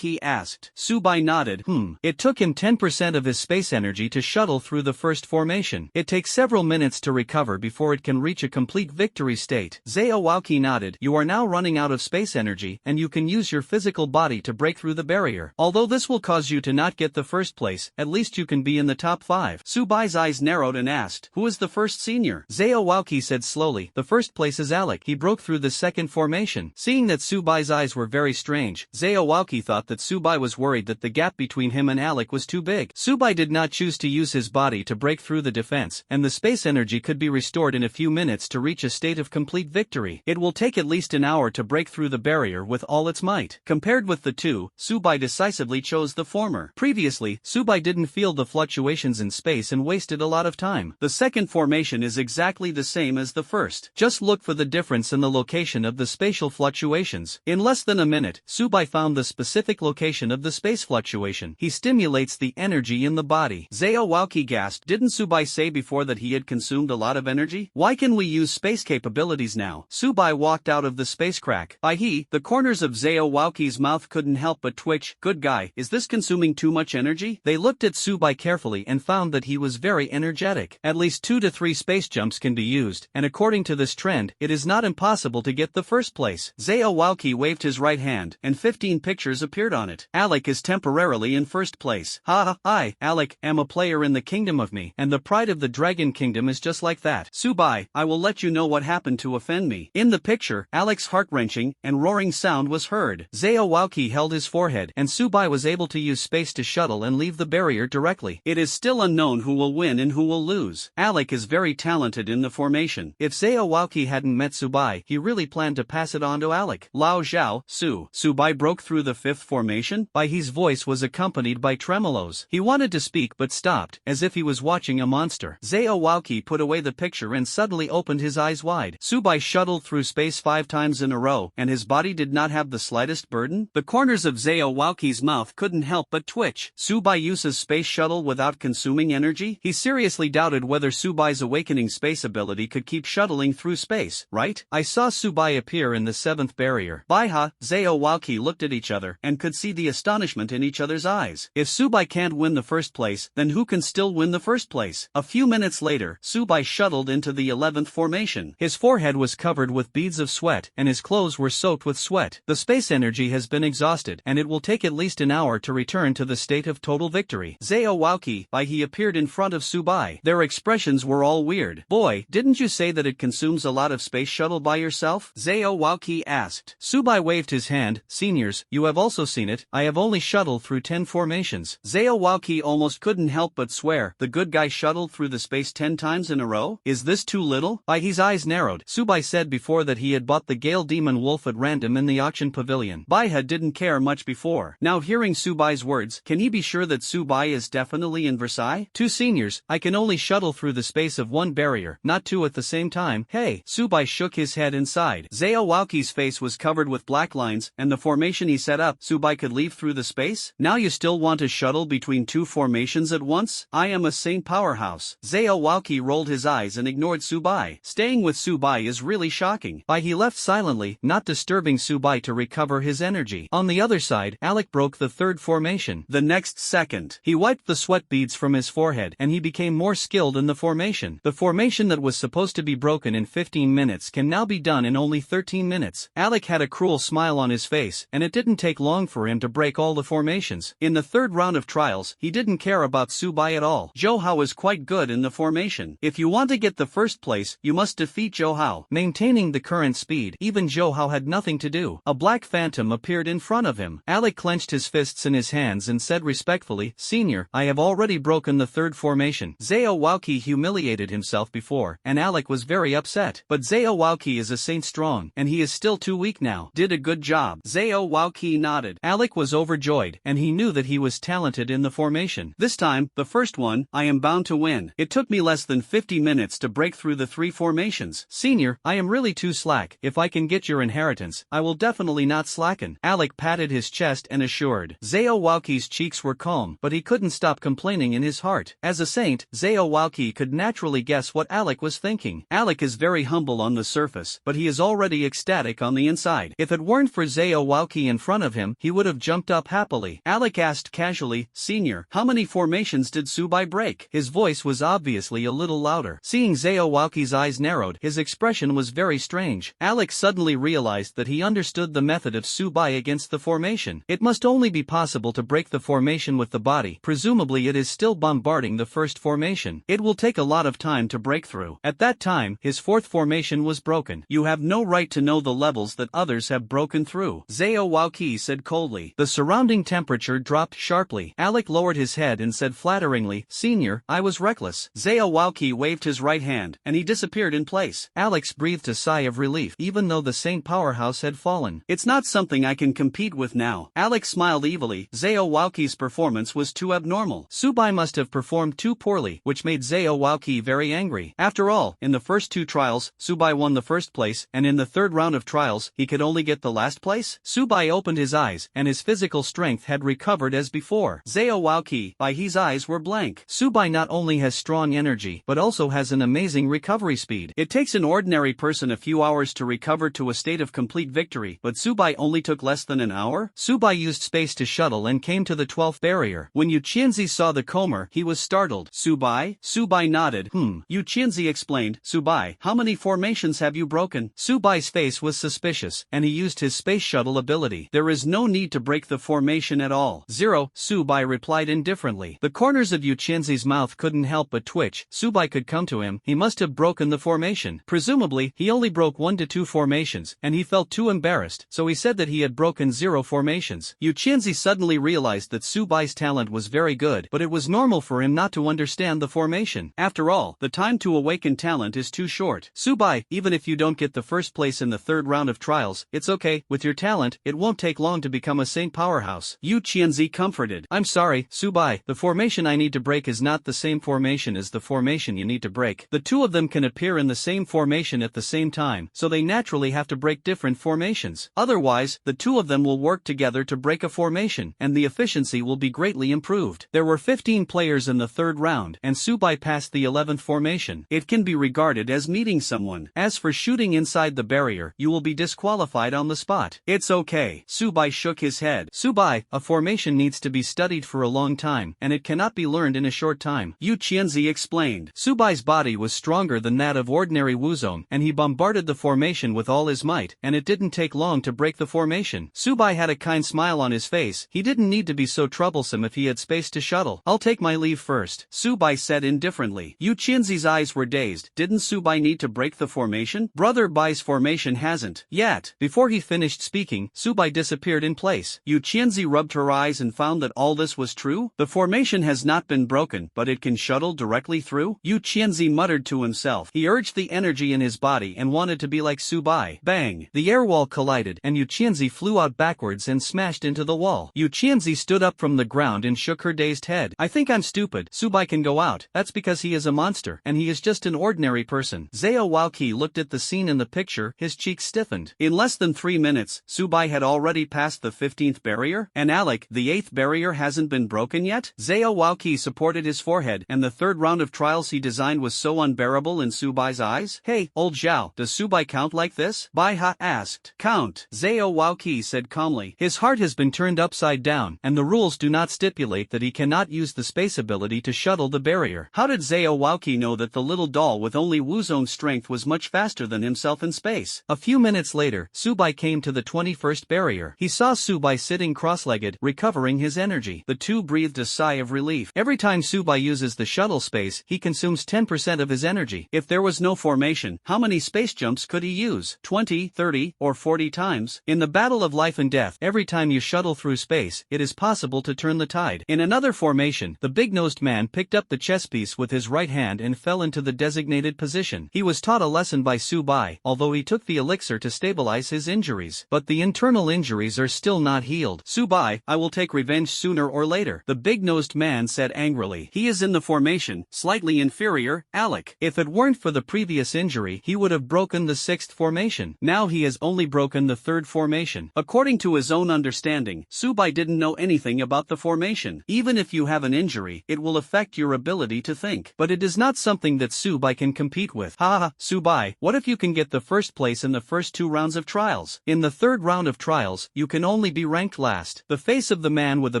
asked. Subai nodded. It took him 10% of his space energy to shuttle through the first formation. It takes several minutes to recover before it can reach a complete victory state. Zao nodded. You are now running out of space energy, and you can use your physical body to break through the barrier. Although this will cause you to not get the first place, at least you can be in the top 5. Subai's eyes narrowed and asked, who is the first senior? Zao said slowly, the first place is Alec. He broke through the second formation. Seeing that Subai's eyes were very strange, Zao thought that Subai was worried that the gap between him and Alec was too big. Subai did not choose to use his body to break through the defense, and the space energy could be restored in a few minutes to reach a state of complete victory. It will take at least an hour to break through the barrier with all its might. Compared with the two, Subai decisively chose the former. Previously, Subai didn't feel the fluctuations in space and wasted a lot of time. The second formation is exactly the same as the first. Just look for the difference in the location of the spatial fluctuations. In less than a minute, Subai found the specific location of the space fluctuation. He stimulates the energy in the body. Zao gasped. Didn't Subai say before that he had consumed a lot of energy? Why can we use space capabilities now? Subai walked out of the space crack. The corners of Zao mouth couldn't help but twitch. Good guy, is this consuming too much energy? They looked at Subai carefully and found that he was very energetic. At least 2 to 3 space jumps can be used, and according to this trend, it is not impossible to get the first place. Zao waved his right hand, and 15 pictures appeared on it. Alec is temporarily in first place. I, Alec, am a player in the kingdom of me, and the pride of the Dragon Kingdom is just like that. Subai, I will let you know what happened to offend me. In the picture, Alec's heart-wrenching and roaring sound was heard. Zao held his forehead, and Subai was able to use space to shuttle and leave the barrier directly. It is still unknown who will win and who will lose. Alec is very talented in the formation. If Zao hadn't met Subai, he really planned to pass it on to Alec. Lao Zhao, Subai broke through the fifth formation? His voice was accompanied by tremolos. He wanted to speak but stopped, as if he was watching a monster. Zao put away the picture and suddenly opened his eyes wide. Subai shuttled through space 5 times in a row, and his body did not have the slightest burden. The corners of Zao mouth couldn't help but twitch. Subai uses space shuttle without consuming energy? He seriously doubted whether Subai's awakening space ability could keep shuttling through space, right? I saw Subai appear in the 7th barrier. Baiha, Zao Walkie looked at each other and could see the astonishment in each other's eyes. If Subai can't win the first place, then who can still win the first place? A few minutes later, Subai shuttled into the 11th formation. His forehead was covered with beads of sweat, and his clothes were soaked with sweat. The space energy has been exhausted, and it will take at least an hour to return to the state of total victory. Zhao Walkie, he appeared in front of Subai. Their expressions were all weird. Boy, didn't you say that it consumes a lot of space shuttle by yourself? Zhao Walkie asked. Subai waved his hand. Seniors, you have also seen it. I have only shuttled through 10 formations. Zhao Walkie almost couldn't help but swear. The good guy shuttled through the space 10 times in a row? Is this too little? His eyes narrowed. Subai said before that he had bought the Gale Demon Wolf at random in the auction pavilion. Baiha didn't care much before. Now hearing Subai's words, can he be sure that Subai is definitely in Versailles? 2 seniors, I can only shuttle through the space of 1 barrier, not 2 at the same time. Hey! Subai shook his head inside. Zhao Walkie's face was covered with black lines, and the formation he set up, Subai could leave through the space? Now you still want to shuttle between 2 formations at once? I am a sane powerhouse. Zhao Walkie rolled his eyes and ignored Subai. Staying with Subai is really shocking. He left silently, not disturbing Subai to recover his energy. On the other side, Alec broke the 3rd formation. The next second, he wiped the sweat beads from his forehead and he became more skilled in the formation. The formation that was supposed to be broken in 15 minutes can now be done in only 13 minutes. Alec had a cruel smile on his face, and it didn't take long for him to break all the formations. In the 3rd round of trials, he didn't care about Subai at all. Zhou Hao is quite good in the formation. If you want to get the first place, you must defeat Zhou Hao. Maintaining the current speed, even Zhou Hao had nothing to do. A black phantom appeared in front of him. Alec clenched his fists in his hands and said respectfully, Senior, I have already broken the 3rd formation. Zhao Walkie humiliated himself before, and Alec was very upset. But Zhao Walkie is a saint strong, and he is still too weak now. Did a good job. Zhao Walkie nodded. Alec was overjoyed, and he knew that he was talented in the formation. This time, the first one, I am bound to win. It took me less than 50 minutes to break through the 3 formations. Senior, I am really too slack. If I can get your inheritance, I will definitely not slacken. Alec patted his chest and assured. Zhao Walkie's cheeks were calm, but he couldn't stop complaining in his heart. As a saint, Zhao Walkie could naturally guess what Alec was thinking. Alec is very humble on the surface, but he is already ecstatic on the inside. If it weren't for Zhao Walkie in front of him, he would have jumped up happily. Alec asked casually, Senior, how many formations did Subai break? His voice was obviously a little louder. Seeing Zhao Walkie's eyes narrowed, his expression was very strange. Alec suddenly realized that he understood the method of Subai against the formation. It must only be possible to break the formation with the body. Presumably it is still bombarding the first formation. It will take a lot of time to break through. At that time, his 4th formation was broken. You have no right to know the levels that others have broken through, Zhao Walkie said coldly. The surrounding temperature dropped sharply. Alec lowered his head and said flatteringly, Senior, I was reckless. Zhao Walkie waved his right hand, and he disappeared in place. Alex breathed a sigh of relief, even though the Saint powerhouse had fallen. It's not something I can compete with now. Alex smiled evilly. Zhao Walkie's performance was too abnormal. Subai must have performed too poorly, which made Zhao Walkie very angry. After all, in the first 2 trials, Subai won the first place, and in the 3rd round of trials, he could only get the last place? Subai opened his eyes, and his physical strength had recovered as before. Zhao Walkie, his eyes were blank. Subai not only has strong energy, but also has an amazing recovery speed. It takes an ordinary person a few hours to recover to a state of complete victory, but Subai only took less than an hour? Subai used space to shuttle and came to the 12th barrier. When Yu Qianzi saw the comer, he was startled. Subai? Subai nodded. Yu Qianzi explained. Subai, how many formations have you broken? Subai's face was suspicious, and he used his space shuttle ability. There is no need to break the formation at all. 0, Subai replied indifferently. The corners of Yu Qianzi's mouth couldn't help but twitch. Subai could come to him. He must have broken the formation. Presumably, he only broke 1 to 2 formations, and he felt too embarrassed, so he said that he had broken 0 formations. Yu Qianzi suddenly realized that Subai's talent was very good, but it was normal for him not to understand the formation. After all, the time to awaken talent is too short. Subai, even if you don't get the first place in the 3rd round of trials, it's okay. With your talent, it won't take long to become a saint powerhouse. Yu Qianzi comforted. I'm sorry, Subai, the formation I need to break is not the same formation as the formation you need to break. The 2 of them can appear in the same formation at the same time, so they naturally have to break different formations. Otherwise, the 2 of them will work together to break a formation, and the efficiency will be greatly improved. There were 15 players in the 3rd round, and Subai passed the 11th formation. It can be regarded as meeting someone. As for shooting inside the barrier, you will be disqualified on the spot. It's It's okay. Subai shook his head. Subai, a formation needs to be studied for a long time, and it cannot be learned in a short time. Yu Qianzi explained. Subai's body was stronger than that of ordinary Wuzong, and he bombarded the formation with all his might, and it didn't take long to break the formation. Subai had a kind smile on his face. He didn't need to be so troublesome if he had space to shuttle. I'll take my leave first, Subai said indifferently. Yu Qianzi's eyes were dazed. Didn't Subai need to break the formation? Brother Bai's formation hasn't yet. Before he finished speaking, Subai disappeared in place. Yu Qianzi rubbed her eyes and found that all this was true. The formation has not been broken, but it can shuttle directly through? Yu Qianzi muttered to himself. He urged the energy in his body and wanted to be like Subai. Bang! The air wall collided, and Yu Qianzi flew out backwards and smashed into the wall. Yu Qianzi stood up from the ground and shook her dazed head. I think I'm stupid. Subai can go out. That's because he is a monster, and he is just an ordinary person. Zhao Waoqi looked at the scene in the picture, his cheeks stiffened. In less than 3 minutes, Subai had already passed the 15th barrier, and Alec, the 8th barrier hasn't been broken yet? Zhao Waoqi supported his forehead, and the third round of trials he designed was so unbearable in Subai's eyes. Hey, old Zhao, does Subai count like this? Bai Ha asked. Count, Zhao Waoqi said calmly. His heart has been turned upside down, and the rules do not stipulate that he cannot use the space ability to shuttle the barrier. How did Zhao Waoqi know that the little doll with only Wuzong's strength was much faster than himself in space? A few minutes later, Subai came to the 21st barrier. He saw Subai sitting cross-legged, recovering his energy. The two breathed a sigh of relief. Every time Subai uses the shuttle space, he consumes 10% of his energy. If there was no formation, how many space jumps could he use? 20, 30, or 40 times? In the battle of life and death, every time you shuttle through space, it is possible to turn the tide. In another formation, the big-nosed man picked up the chess piece with his right hand and fell into the designated position. He was taught a lesson by Subai, although he took the elixir to stabilize his injuries. But the internal injuries are still not healed. Subai, I will take revenge sooner or later, the big-nosed man said angrily. He is in the formation, slightly inferior, Alec. If it weren't for the previous injury, he would have broken the 6th formation. Now he has only broken the 3rd formation. According to his own understanding, Subai didn't know anything about the formation. Even if you have an injury, it will affect your ability to think. But it is not something that Subai can compete with. Haha, Subai, what if you can get the first place in the first 2 rounds of trials? In the 3rd round of trials, you can only be ranked last. The face of the man with a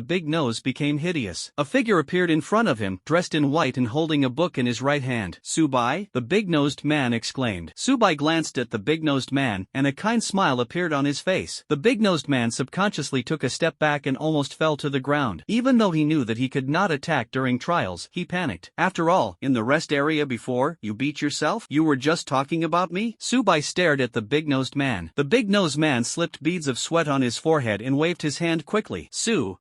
big nose became hideous. A figure appeared in front of him, dressed in white and holding a book in his right hand. Subai, the big-nosed man exclaimed. Subai glanced at the big-nosed man, and a kind smile appeared on his face. The big-nosed man subconsciously took a step back and almost fell to the ground. Even though he knew that he could not attack during trials, he panicked. After all, in the rest area before you beat yourself, you were just talking about me? Subai stared at the big-nosed man. The big-nosed man slipped beads of sweat on his forehead and waved his hand quickly.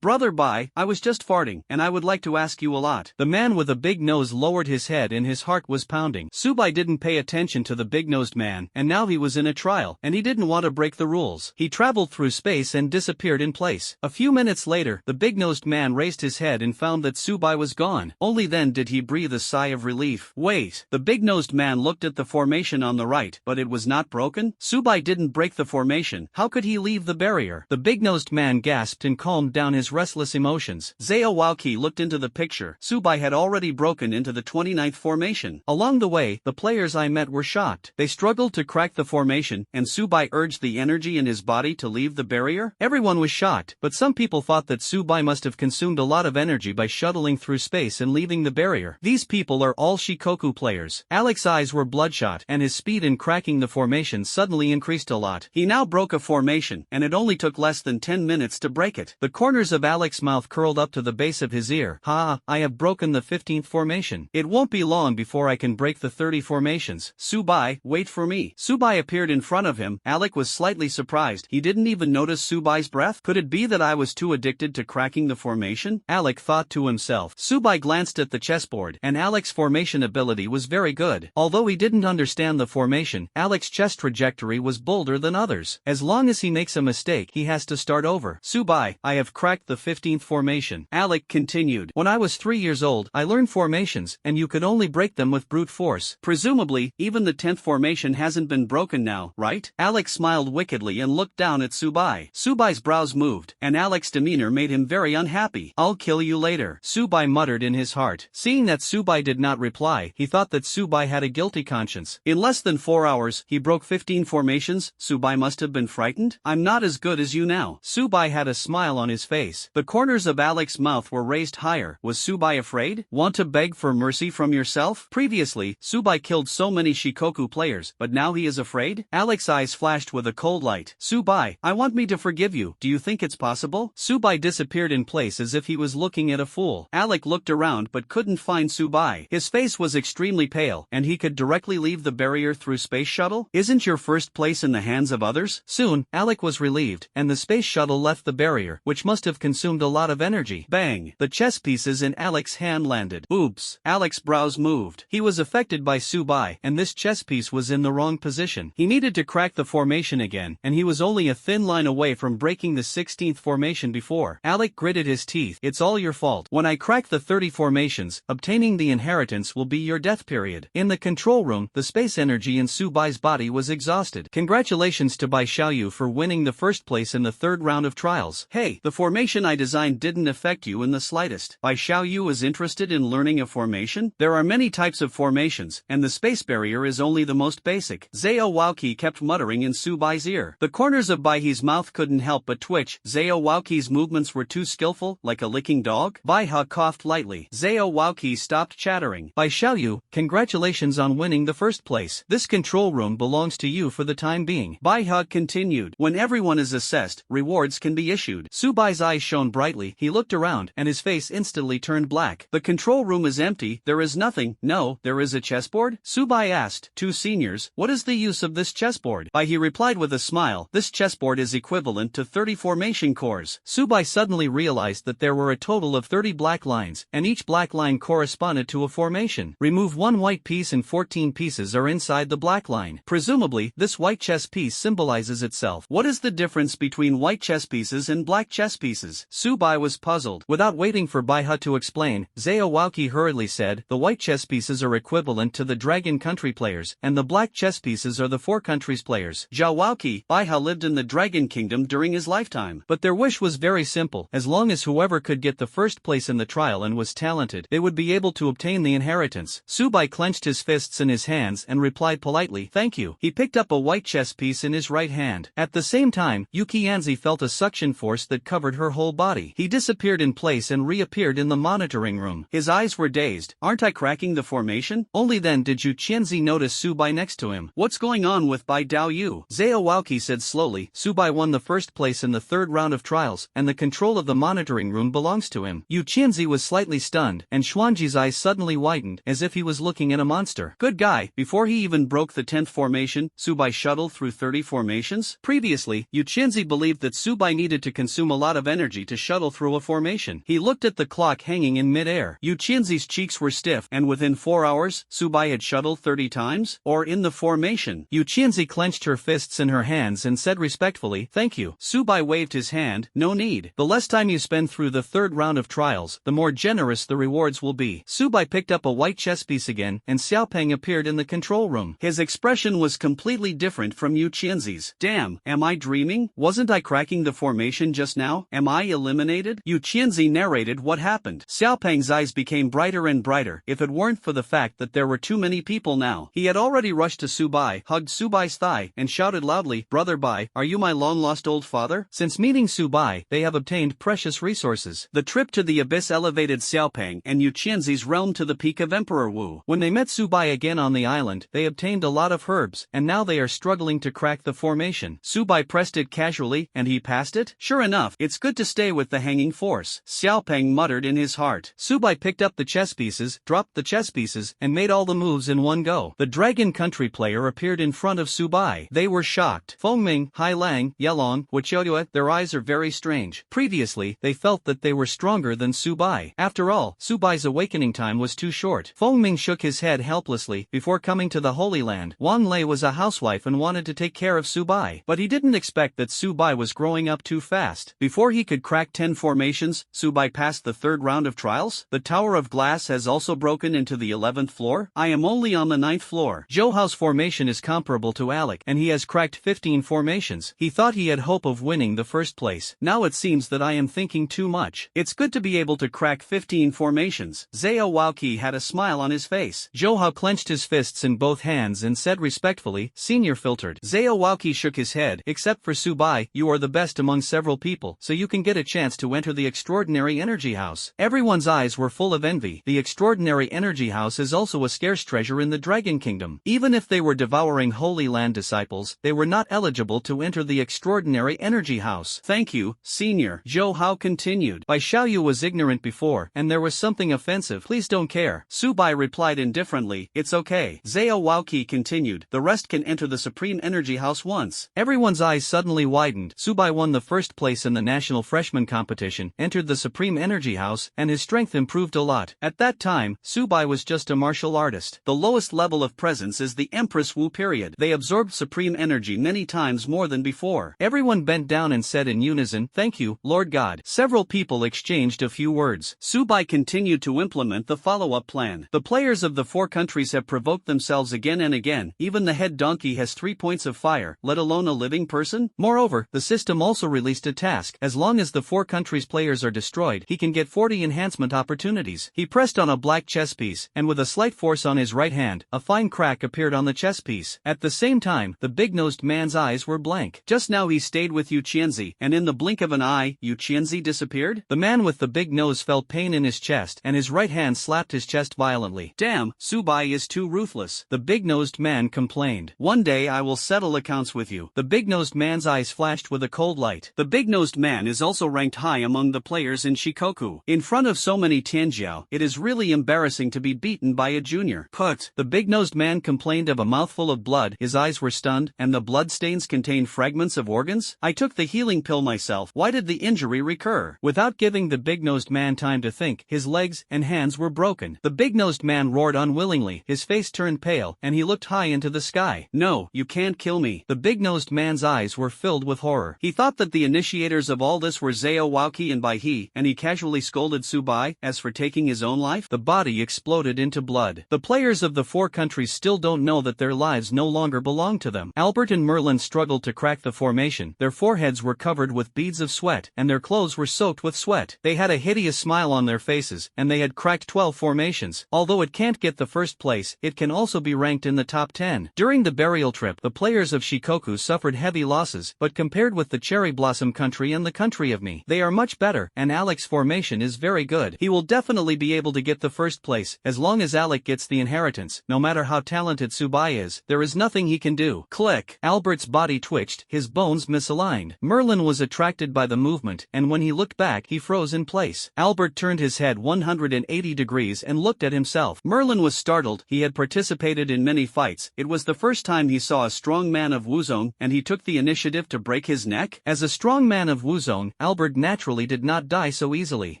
Brother Bai, I was just farting, and I would like to ask you a lot. The man with a big nose lowered his head and his heart was pounding. Subai didn't pay attention to the big-nosed man, and now he was in a trial, and he didn't want to break the rules. He traveled through space and disappeared in place. A few minutes later, the big-nosed man raised his head and found that Subai was gone. Only then did he breathe a sigh of relief. Wait, the big-nosed man looked at the formation on the right, but it was not broken? Subai didn't break the formation. How could he leave the barrier? The big-nosed man gasped and calmed down his restless emotions. Zhao Waoqi looked into the picture. Subai had already broken into the 29th formation. Along the way, the players I met were shocked. They struggled to crack the formation, and Subai urged the energy in his body to leave the barrier. Everyone was shocked, but some people thought that Subai must have consumed a lot of energy by shuttling through space and leaving the barrier. These people are all Shikoku players. Alec's eyes were bloodshot, and his speed in cracking the formation suddenly increased a lot. He now broke a formation, and it only took less than 10 minutes to break it. The corners of Alec's mouth curled up to the base of his ear. Ha, I have broken the 15th formation. It won't be long before I can break the 30 formations. Subai, wait for me. Subai appeared in front of him. Alec was slightly surprised. He didn't even notice Subai's breath. Could it be that I was too addicted to cracking the formation? Alec thought to himself. Subai glanced at the chessboard, and Alec's formation ability was very good. Although he didn't understand the formation, Alec's chess trajectory was bolder than others. As long as he makes a mistake, he has to start over. Subai, I have cracked the 15th formation. Alec continued. When I was 3 years old, I learned formations, and you could only break them with brute force. Presumably, even the 10th formation hasn't been broken now, right? Alec smiled wickedly and looked down at Subai. Subai's brows moved, and Alec's demeanor made him very unhappy. I'll kill you later, Subai muttered in his heart. Seeing that Subai did not reply, he thought that Subai had a guilty conscience. In less than 4 hours, he broke 15 formations. Subai must have been frightened. wasn't? I'm not as good as you now. Subai had a smile on his face. The corners of Alex's mouth were raised higher. Was Subai afraid? Want to beg for mercy from yourself? Previously, Subai killed so many Shikoku players, but now he is afraid? Alex's eyes flashed with a cold light. Subai, I want me to forgive you. Do you think it's possible? Subai disappeared in place as if he was looking at a fool. Alec looked around but couldn't find Subai. His face was extremely pale, and he could directly leave the barrier through space shuttle? Isn't your first place in the hands of others? Soon, Alec was relieved, and the space shuttle left the barrier, which must have consumed a lot of energy. Bang! The chess pieces in Alec's hand landed. Oops! Alec's brows moved. He was affected by Subai, and this chess piece was in the wrong position. He needed to crack the formation again, and he was only a thin line away from breaking the 16th formation before. Alec gritted his teeth. It's all your fault. When I crack the 30 formations, obtaining the inheritance will be your death period. In the control room, the space energy in Subai's body was exhausted. Congratulations to Bai Xiaoyu for winning the first place in the third round of trials. Hey, the formation I designed didn't affect you in the slightest. Bai Xiaoyu is interested in learning a formation? There are many types of formations, and the space barrier is only the most basic. Zhao Waoqi kept muttering in Subai's ear. The corners of Baihe's mouth couldn't help but twitch. Zhao Waoqi's movements were too skillful, like a licking dog. Baihe coughed lightly. Zhao Waoqi stopped chattering. Bai Xiaoyu, congratulations on winning the first place. This control room belongs to you for the time being. Baihe continued. When everyone is assessed, rewards can be issued. Subai's eyes shone brightly. He looked around, and his face instantly turned black. The control room is empty. There is nothing. No, there is a chessboard? Subai asked. Two seniors, what is the use of this chessboard? Baihe replied with a smile. This chessboard is equivalent to 30 formation cores. Subai suddenly realized that there were a total of 30 black lines, and each black line corresponded to a formation. Remove one white piece and 14 pieces are inside the black line. Presumably, this white chess piece symbolizes itself. What is the difference between white chess pieces and black chess pieces? Subai was puzzled. Without waiting for Baihe to explain, Zhao Waoqi hurriedly said, the white chess pieces are equivalent to the Dragon Country players, and the black chess pieces are the Four Countries players. Zhao Waoqi, Baihe lived in the Dragon Kingdom during his lifetime. But their wish was very simple. As long as whoever could get the first place in the trial and was talented, they would be able to obtain the inheritance. Subai clenched his fists in his hands and replied politely, thank you. He picked up a white chess piece in his right hand. At the same time, Yuki Anzi felt a suction force that covered her whole body. He disappeared in place and reappeared in the monitoring room. His eyes were dazed. Aren't I cracking the formation? Only then did Yu Qianzi notice Subai next to him. What's going on with Bai Daoyu? Zhao Waoqi said slowly. Subai won the first place in the third round of trials, and the control of the monitoring room belongs to him. Yu Qianzi was slightly stunned, and Xuanji's eyes suddenly widened, as if he was looking at a monster. Good guy. Before he even broke the 10th formation, Subai shuttled through 30 formations? Previously, Yu Qianzi believed that Subai needed to consume a lot of energy to shuttle through a formation. He looked at the clock hanging in mid-air. Yu Qianzi's cheeks were stiff, and within 4 hours, Subai had shuttled 30 times? Or in the formation? Yu Qianzi clenched her fists in her hands and said respectfully, thank you. Subai waved his hand. No need. The less time you spend through the third round of trials, the more generous the rewards will be. Subai picked up a white chess piece again, and Xiaopeng appeared in the control room. His expression was completely different from Yu Qianzi's. Damn, am I dreaming? Wasn't I cracking the formation just now? Am I eliminated? Yu Qianzi narrated what happened. Xiaopeng's eyes became brighter and brighter. If it weren't for the fact that there were too many people now. He had already rushed to Subai, hugged Subai's thigh, and shouted loudly, Brother Bai, are you my long-lost old father? Since meeting Subai, they have obtained precious resources. The trip to the abyss elevated Xiaopeng and Yu Qianzi's realm to the peak of Emperor Wu. When they met Subai again on the island, they obtained a lot of herbs, and now they are struggling to crack the formation. Subai pressed it casually, and he passed it? Sure enough, it's good to stay with the hanging force. Xiaopeng muttered in his heart. Subai picked up the chess pieces, dropped the chess pieces, and made all the moves in one go. The Dragon Country player appeared in front of Subai. They were shocked. Fengming, Hailang, Yelong, Wuqiuyue, their eyes are very strange. Previously, they felt that they were stronger than Subai. After all, Subai's awakening time was too short. Fengming shook his head helplessly. Before coming to the Holy Land, Wang Lei was a housewife and wanted to take care of Subai. But he didn't expect that Subai was growing up too fast. Before he could crack 10 formations, Subai passed the third round of trials. The Tower of Glass has also broken into the 11th floor. I am only on the 9th floor. Zhouhao's formation is comparable to Alec, and he has cracked 15 formations. He thought he had hope of winning the first place. Now it seems that I am thinking too much. It's good to be able to crack 15 formations. Zhao Waoqi had a smile on his face. Zhouhao clenched his fists in both hands and said respectfully, Senior filtered. Zhao Waoqi shook his head. except for Subai, you are the best among several people, so you can get a chance to enter the extraordinary energy house. Everyone's eyes were full of envy. The extraordinary energy house is also a scarce treasure in the Dragon Kingdom. Even if they were devouring Holy Land disciples, they were not eligible to enter the extraordinary energy house. Thank you, Senior. Zhou Hao continued. Bai Xiaoyu was ignorant before, and there was something offensive. Please don't care. Subai replied indifferently, it's okay. Zhao Waoqi continued. The rest can enter the Supreme Energy House once. Everyone's eyes suddenly widened. Subai won the first place in the national freshman competition, entered the Supreme Energy House, and his strength improved a lot. At that time, Subai was just a martial artist. The lowest level of presence is the Empress Wu period. They absorbed supreme energy many times more than before. Everyone bent down and said in unison, thank you, Lord God. Several people exchanged a few words. Subai continued to implement the follow-up plan. The players of the 4 countries have provoked themselves again and again. Even the head donkey has 3 points of fire, let alone a living person. Moreover, the system also released a task. As long as the 4 countries' players are destroyed, he can get 40 enhancement opportunities. He pressed on a black chess piece, and with a slight force on his right hand, a fine crack appeared on the chess piece. At the same time, the big-nosed man's eyes were blank. Just now he stayed with Yu Qianzi, and in the blink of an eye, Yu Qianzi disappeared? The man with the big nose felt pain in his chest, and his right hand slapped his chest violently. Damn, Subai is too ruthless. The big-nosed man complained. One day I will settle accounts with you. The big-nosed man's eyes flashed with a cold light. The big-nosed man is also ranked high among the players in Shikoku. In front of so many Tianjiao, it is really embarrassing to be beaten by a junior. Put. The big-nosed man complained of a mouthful of blood. His eyes were stunned, and the bloodstains contained fragments of organs. I took the healing pill myself. Why did the injury recur? Without giving the big-nosed man time to think, his legs and hands were broken. The big-nosed man roared unwillingly. His face turned pale, and he looked high into the sky. No, you can't kill me. The big-nosed man's eyes were filled with horror. He thought that the initiators of all this were Zhao Waoqi and Bai He, and he casually scolded Subai. As for taking his own life, the body exploded into blood. The players of the 4 countries still don't know that their lives no longer belong to them. Albert and Merlin struggled to crack the formation. Their foreheads were covered with beads of sweat, and their clothes were soaked with sweat. They had a hideous smile on their faces, and they had cracked 12 formations. Although it can't get the first place, it can also be ranked in the top 10. During the burial trip, the players of Shikoku suffered heavy losses, but compared with the Cherry Blossom country and the country of me, they are much better, and Alec's formation is very good. He will definitely be able to get the first place, as long as Alec gets the inheritance. No matter how talented Subai is, there is nothing he can do. Click. Albert's body twitched, his bones misaligned. Merlin was attracted by the movement, and when he looked back, he froze in place. Albert turned his head 180 degrees and looked at himself. Merlin was startled. He had participated in many fights. It was the first time he saw a strong man of Wuzong, and he took the initiative to break his neck. As a strong man of Wuzong, Albert naturally did not die so easily.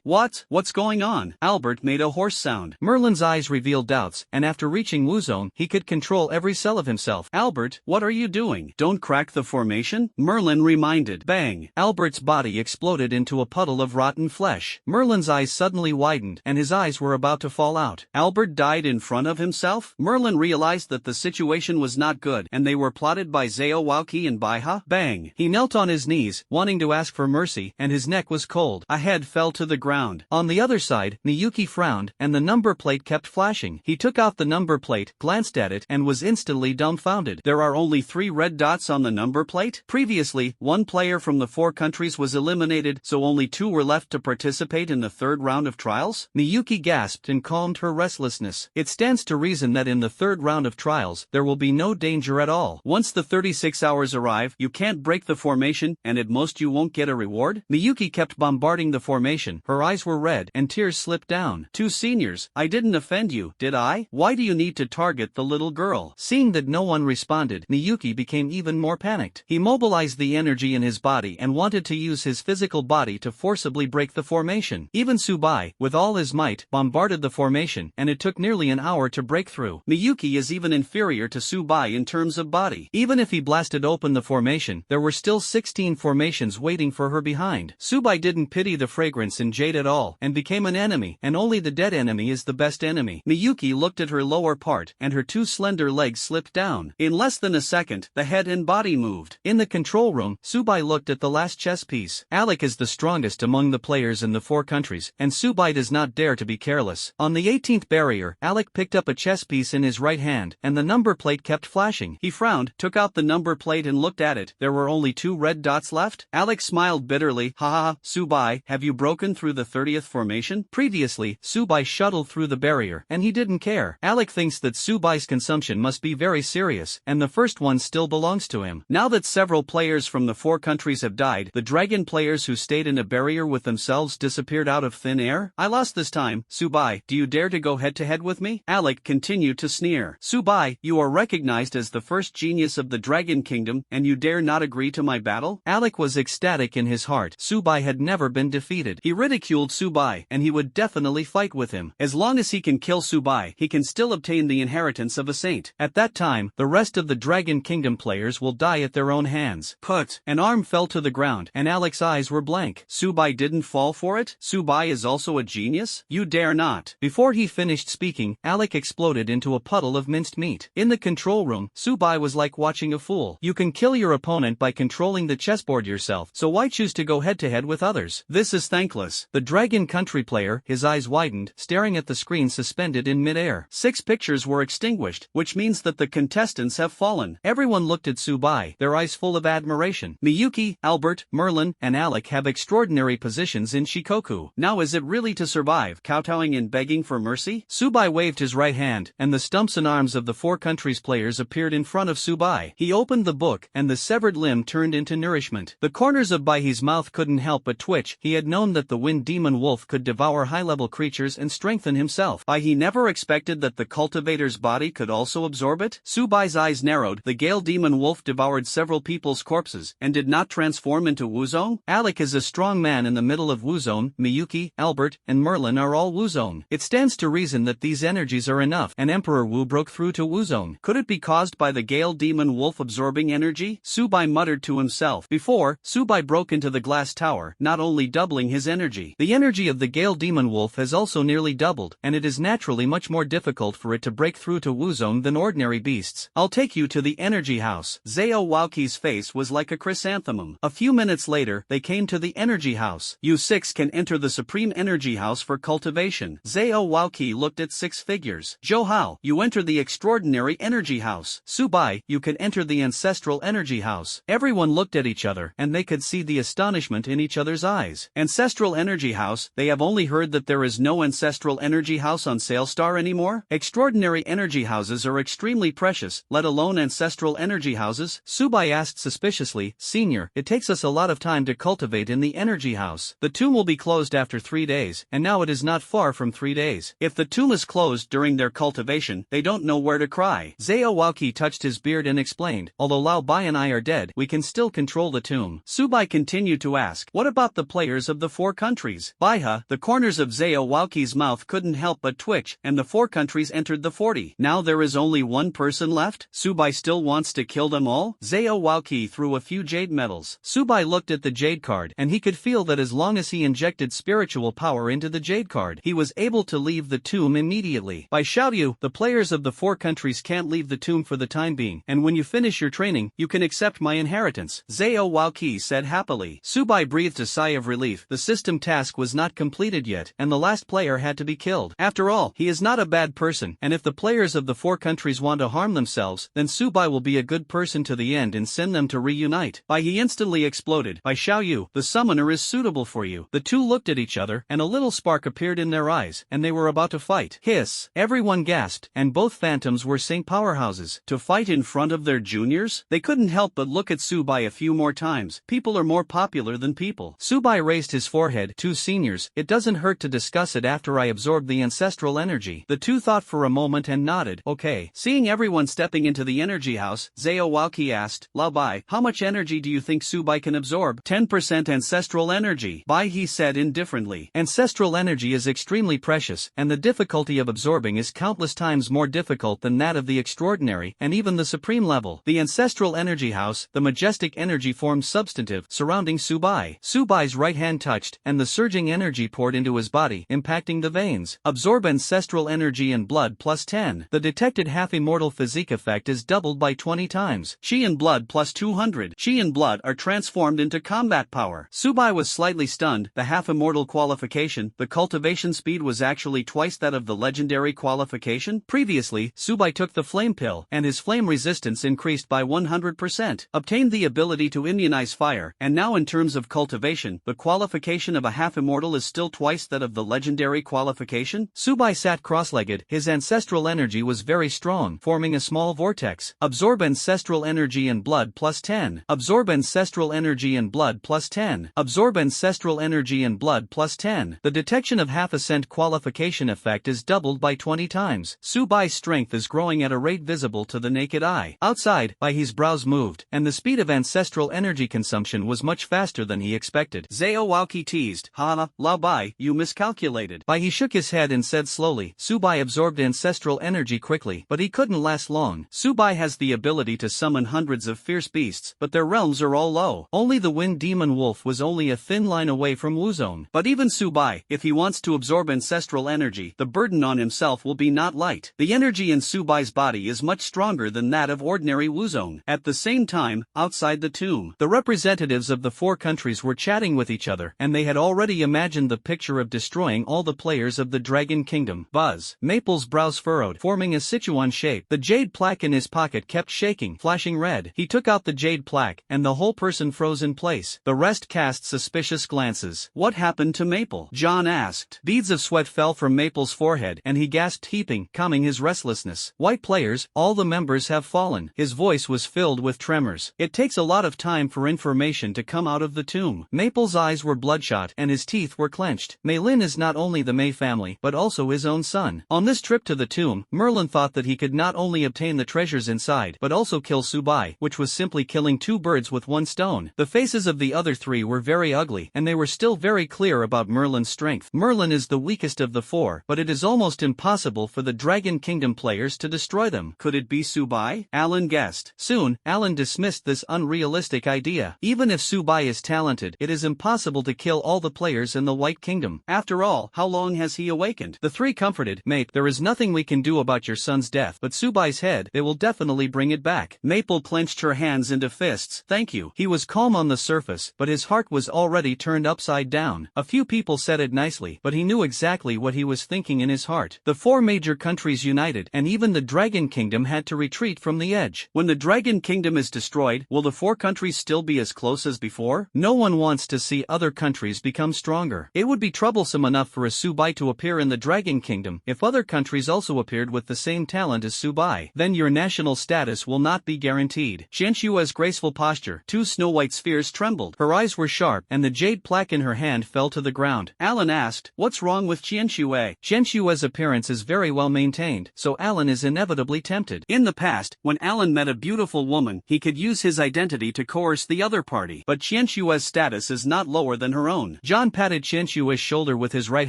What's going on? Albert made a hoarse sound. Merlin's eyes revealed doubts, and after reaching Wuzong, he could control every cell of himself. Albert, what are you doing? Don't crack the formation? Merlin reminded. Bang! Albert's body exploded into a puddle of rotten flesh. Merlin's eyes suddenly widened, and his eyes were about to fall out. Albert died in front of himself? Merlin realized that the situation was not good, and they were plotted by Zhao Waoqi and Baiha. Bang! He knelt on his knees, wanting to ask for mercy, and his neck was cold. A head fell to the ground. On the other side, Miyuki frowned, and the number plate kept flashing. He took out the number plate, glanced at it, and was instantly dumbfounded. There are only 3 red dots on the number plate? Previously, 1 player from the 4 countries was eliminated, so only 2 were left to participate in the 3rd round of trials? Miyuki gasped and calmed her restlessness. It stands to reason that in the 3rd round of trials, there will be no danger at all. Once the 36 hours arrive, you can't break the formation, and at most you won't get a reward? Miyuki kept bombarding the formation. Her eyes were red, and tears slipped down. 2 seniors, I didn't offend you, did I? Why do you need to target the little girl? Seeing that no one responded, Miyuki became even more panicked. He mobilized the energy in his body and wanted to use his physical body to forcibly break the formation. Even Subai, with all his might, bombarded the formation, and it took nearly an hour to break through. Miyuki is even inferior to Subai in terms of body. Even if he blasted open the formation, there were still 16 formations waiting for her behind. Subai didn't pity the fragrance in jade at all, and became an enemy, and only the dead enemy is the best enemy. Miyuki looked at her lower part, and her 2 slender legs slipped down. In less than a second, the head and body moved. In the control room, Subai looked at the last chess piece. Alec is the strongest among the players in the 4 countries, and Subai does not dare to be careless. On the 18th barrier, Alec picked up a chess piece in his right hand, and the number plate kept flashing. He frowned, took out the number plate and looked looked at it, there were only 2 red dots left. Alex smiled bitterly. Haha, Subai, have you broken through the 30th formation? Previously, Subai shuttled through the barrier, and he didn't care. Alec thinks that Subai's consumption must be very serious, and the first one still belongs to him. Now that several players from the 4 countries have died, the dragon players who stayed in a barrier with themselves disappeared out of thin air. I lost this time. Subai, do you dare to go head-to-head with me? Alec continued to sneer. Subai, you are recognized as the first genius of the Dragon Kingdom, and you dare not agree to my battle? Alec was ecstatic in his heart. Subai had never been defeated. He ridiculed Subai, and he would definitely fight with him. As long as he can kill Subai, he can still obtain the inheritance of a saint. At that time, the rest of the Dragon Kingdom players will die at their own hands. Put. An arm fell to the ground, and Alec's eyes were blank. Subai didn't fall for it? Subai is also a genius? You dare not. Before he finished speaking, Alec exploded into a puddle of minced meat. In the control room, Subai was like watching a fool. You can kill your opponent by controlling the chessboard yourself, so why choose to go head-to-head with others? This is thankless. The Dragon Country player, his eyes widened, staring at the screen suspended in mid-air. 6 pictures were extinguished, which means that the contestants have fallen. Everyone looked at Subai, their eyes full of admiration. Miyuki, Albert, Merlin, and Alec have extraordinary positions in Shikoku. Now is it really to survive, kowtowing and begging for mercy? Subai waved his right hand, and the stumps and arms of the 4 countries players appeared in front of Subai. He opened the book, and the severed limb turned into nourishment. The corners of Baihi's mouth couldn't help but twitch. He had known that the wind demon wolf could devour high-level creatures and strengthen himself. Baihi never expected that the cultivator's body could also absorb it. Subai's eyes narrowed. The gale demon wolf devoured several people's corpses, and did not transform into Wuzong? Alec is a strong man in the middle of Wuzong. Miyuki, Albert, and Merlin are all Wuzong. It stands to reason that these energies are enough, and Emperor Wu broke through to Wuzong. Could it be caused by the gale demon wolf absorbing energy? Subai muttered to himself. Before, Subai broke into the glass tower, not only doubling his energy. The energy of the gale demon wolf has also nearly doubled, and it is naturally much more difficult for it to break through to Wuzong than ordinary beasts. I'll take you to the energy house. Zhao Waoqi's face was like a chrysanthemum. A few minutes later, they came to the energy house. You 6 can enter the supreme energy house for cultivation. Zhao Waoqi looked at 6 figures. Zhou Hao, you enter the extraordinary energy house. Subai, you can enter the ancestral energy house. Everyone looked at each other, and they could see the astonishment in each other's eyes. Ancestral energy house, they have only heard that there is no ancestral energy house on Sailstar anymore? Extraordinary energy houses are extremely precious, let alone ancestral energy houses? Subai asked suspiciously. Senior, it takes us a lot of time to cultivate in the energy house. The tomb will be closed after 3 days, and now it is not far from 3 days. If the tomb is closed during their cultivation, they don't know where to cry. Zhao Waoqi touched his beard and explained, although Lao Bai and I are dead, we can still control the tomb. Subai continued to ask, what about the players of the 4 countries? Baiha, the corners of Zhao Waoqi's mouth couldn't help but twitch, and the 4 countries entered the 40. Now there is only 1 person left? Subai still wants to kill them all? Zhao Waoqi threw a few jade medals. Subai looked at the jade card, and he could feel that as long as he injected spiritual power into the jade card, he was able to leave the tomb immediately. By Xiaoyu, the players of the 4 countries can't leave the tomb for the time being, and when you finish your training, you can accept my inheritance. Zhao Waoqi said happily. Subai breathed a sigh of relief. The system task was not completed yet, and the last player had to be killed. After all, he is not a bad person, and if the players of the 4 countries want to harm themselves, then Subai will be a good person to the end and send them to reunite. He instantly exploded. By Xiaoyu, the summoner is suitable for you. The 2 looked at each other, and a little spark appeared in their eyes, and they were about to fight. Hiss! Everyone gasped, and both phantoms were Saint powerhouses. To fight in front of their juniors? They couldn't help but look at Subai a few more times. People are more popular than people. Subai raised his forehead. 2 seniors, it doesn't hurt to discuss it after I absorb the ancestral energy. The 2 thought for a moment and nodded. Okay. Seeing everyone stepping into the energy house, Zhao Waoqi asked, Lao Bai, how much energy do you think Subai can absorb? 10% ancestral energy. Bai he said indifferently. Ancestral energy is extremely precious, and the difficulty of absorbing is countless times more difficult than that of the extraordinary, and even the supreme level. The ancestral energy house, the majestic energy formed substantive, surrounding Subai. Subai's right hand touched, and the surging energy poured into his body, impacting the veins. Absorb ancestral energy and blood plus 10. The detected half-immortal physique effect is doubled by 20 times. Qi and blood plus 200. Qi and blood are transformed into combat power. Subai was slightly stunned. The half-immortal qualification, the cultivation speed was actually twice that of the legendary qualification. Previously, Subai took the flame pill, and his flame resistance increased by 100%. 50%. Obtained the ability to immunize fire, and now in terms of cultivation, the qualification of a half-immortal is still twice that of the legendary qualification. Subai sat cross-legged, his ancestral energy was very strong, forming a small vortex. Absorb ancestral energy and blood plus 10. Absorb ancestral energy and blood plus 10. Absorb ancestral energy and blood plus 10. The detection of half-ascent qualification effect is doubled by 20 times. Subai's strength is growing at a rate visible to the naked eye. Outside, his brows moved, and the speed of ancestral energy consumption was much faster than he expected. Zhao Waoqi teased, "Ha, Lao Bai, you miscalculated." He shook his head and said slowly, "Subai absorbed ancestral energy quickly, but he couldn't last long. Subai has the ability to summon hundreds of fierce beasts, but their realms are all low. Only the wind demon wolf was only a thin line away from Wuzone. But even Subai, if he wants to absorb ancestral energy, the burden on himself will be not light. The energy in Subai's body is much stronger than that of ordinary Wuzone." At the same time, outside the tomb, the representatives of the four countries were chatting with each other, and they had already imagined the picture of destroying all the players of the Dragon Kingdom. Buzz. Maple's brows furrowed, forming a Sichuan shape. The jade plaque in his pocket kept shaking, flashing red. He took out the jade plaque, and the whole person froze in place. The rest cast suspicious glances. "What happened to Maple?" John asked. Beads of sweat fell from Maple's forehead, and he gasped, heaping, calming his restlessness. "White players, all the members have fallen." His voice was filled with tremors. "It takes a lot of time for information to come out of the tomb." Maple's eyes were bloodshot, and his teeth were clenched. Meilin is not only the Mei family, but also his own son. On this trip to the tomb, Merlin thought that he could not only obtain the treasures inside, but also kill Subai, which was simply killing two birds with one stone. The faces of the other three were very ugly, and they were still very clear about Merlin's strength. Merlin is the weakest of the four, but it is almost impossible for the Dragon Kingdom players to destroy them. Could it be Subai? Alan guessed. Soon, Alan dismissed this unrealistic idea. Even if Subai is talented, it is impossible to kill all the players in the White Kingdom. After all, how long has he awakened? The three comforted, "Mate, there is nothing we can do about your son's death, but Subai's head, they will definitely bring it back." Maple clenched her hands into fists. "Thank you." He was calm on the surface, but his heart was already turned upside down. A few people said it nicely, but he knew exactly what he was thinking in his heart. The four major countries united, and even the Dragon Kingdom had to retreat from the edge. When the Dragon Kingdom is destroyed, will the four countries still be as close as before? No one wants to see other countries become stronger. It would be troublesome enough for a Subai to appear in the Dragon Kingdom. If other countries also appeared with the same talent as Subai, then your national status will not be guaranteed. Qianshua's graceful posture, two snow-white spheres trembled. Her eyes were sharp, and the jade plaque in her hand fell to the ground. Alan asked, "What's wrong with Qianshue?" Qianshua's appearance is very well maintained, so Alan is inevitably tempted. In the past, when Alan met a beautiful woman, he could use his identity to coerce the other party, but Qianshua's status is not lower than her own. John patted Qianshua's shoulder with his right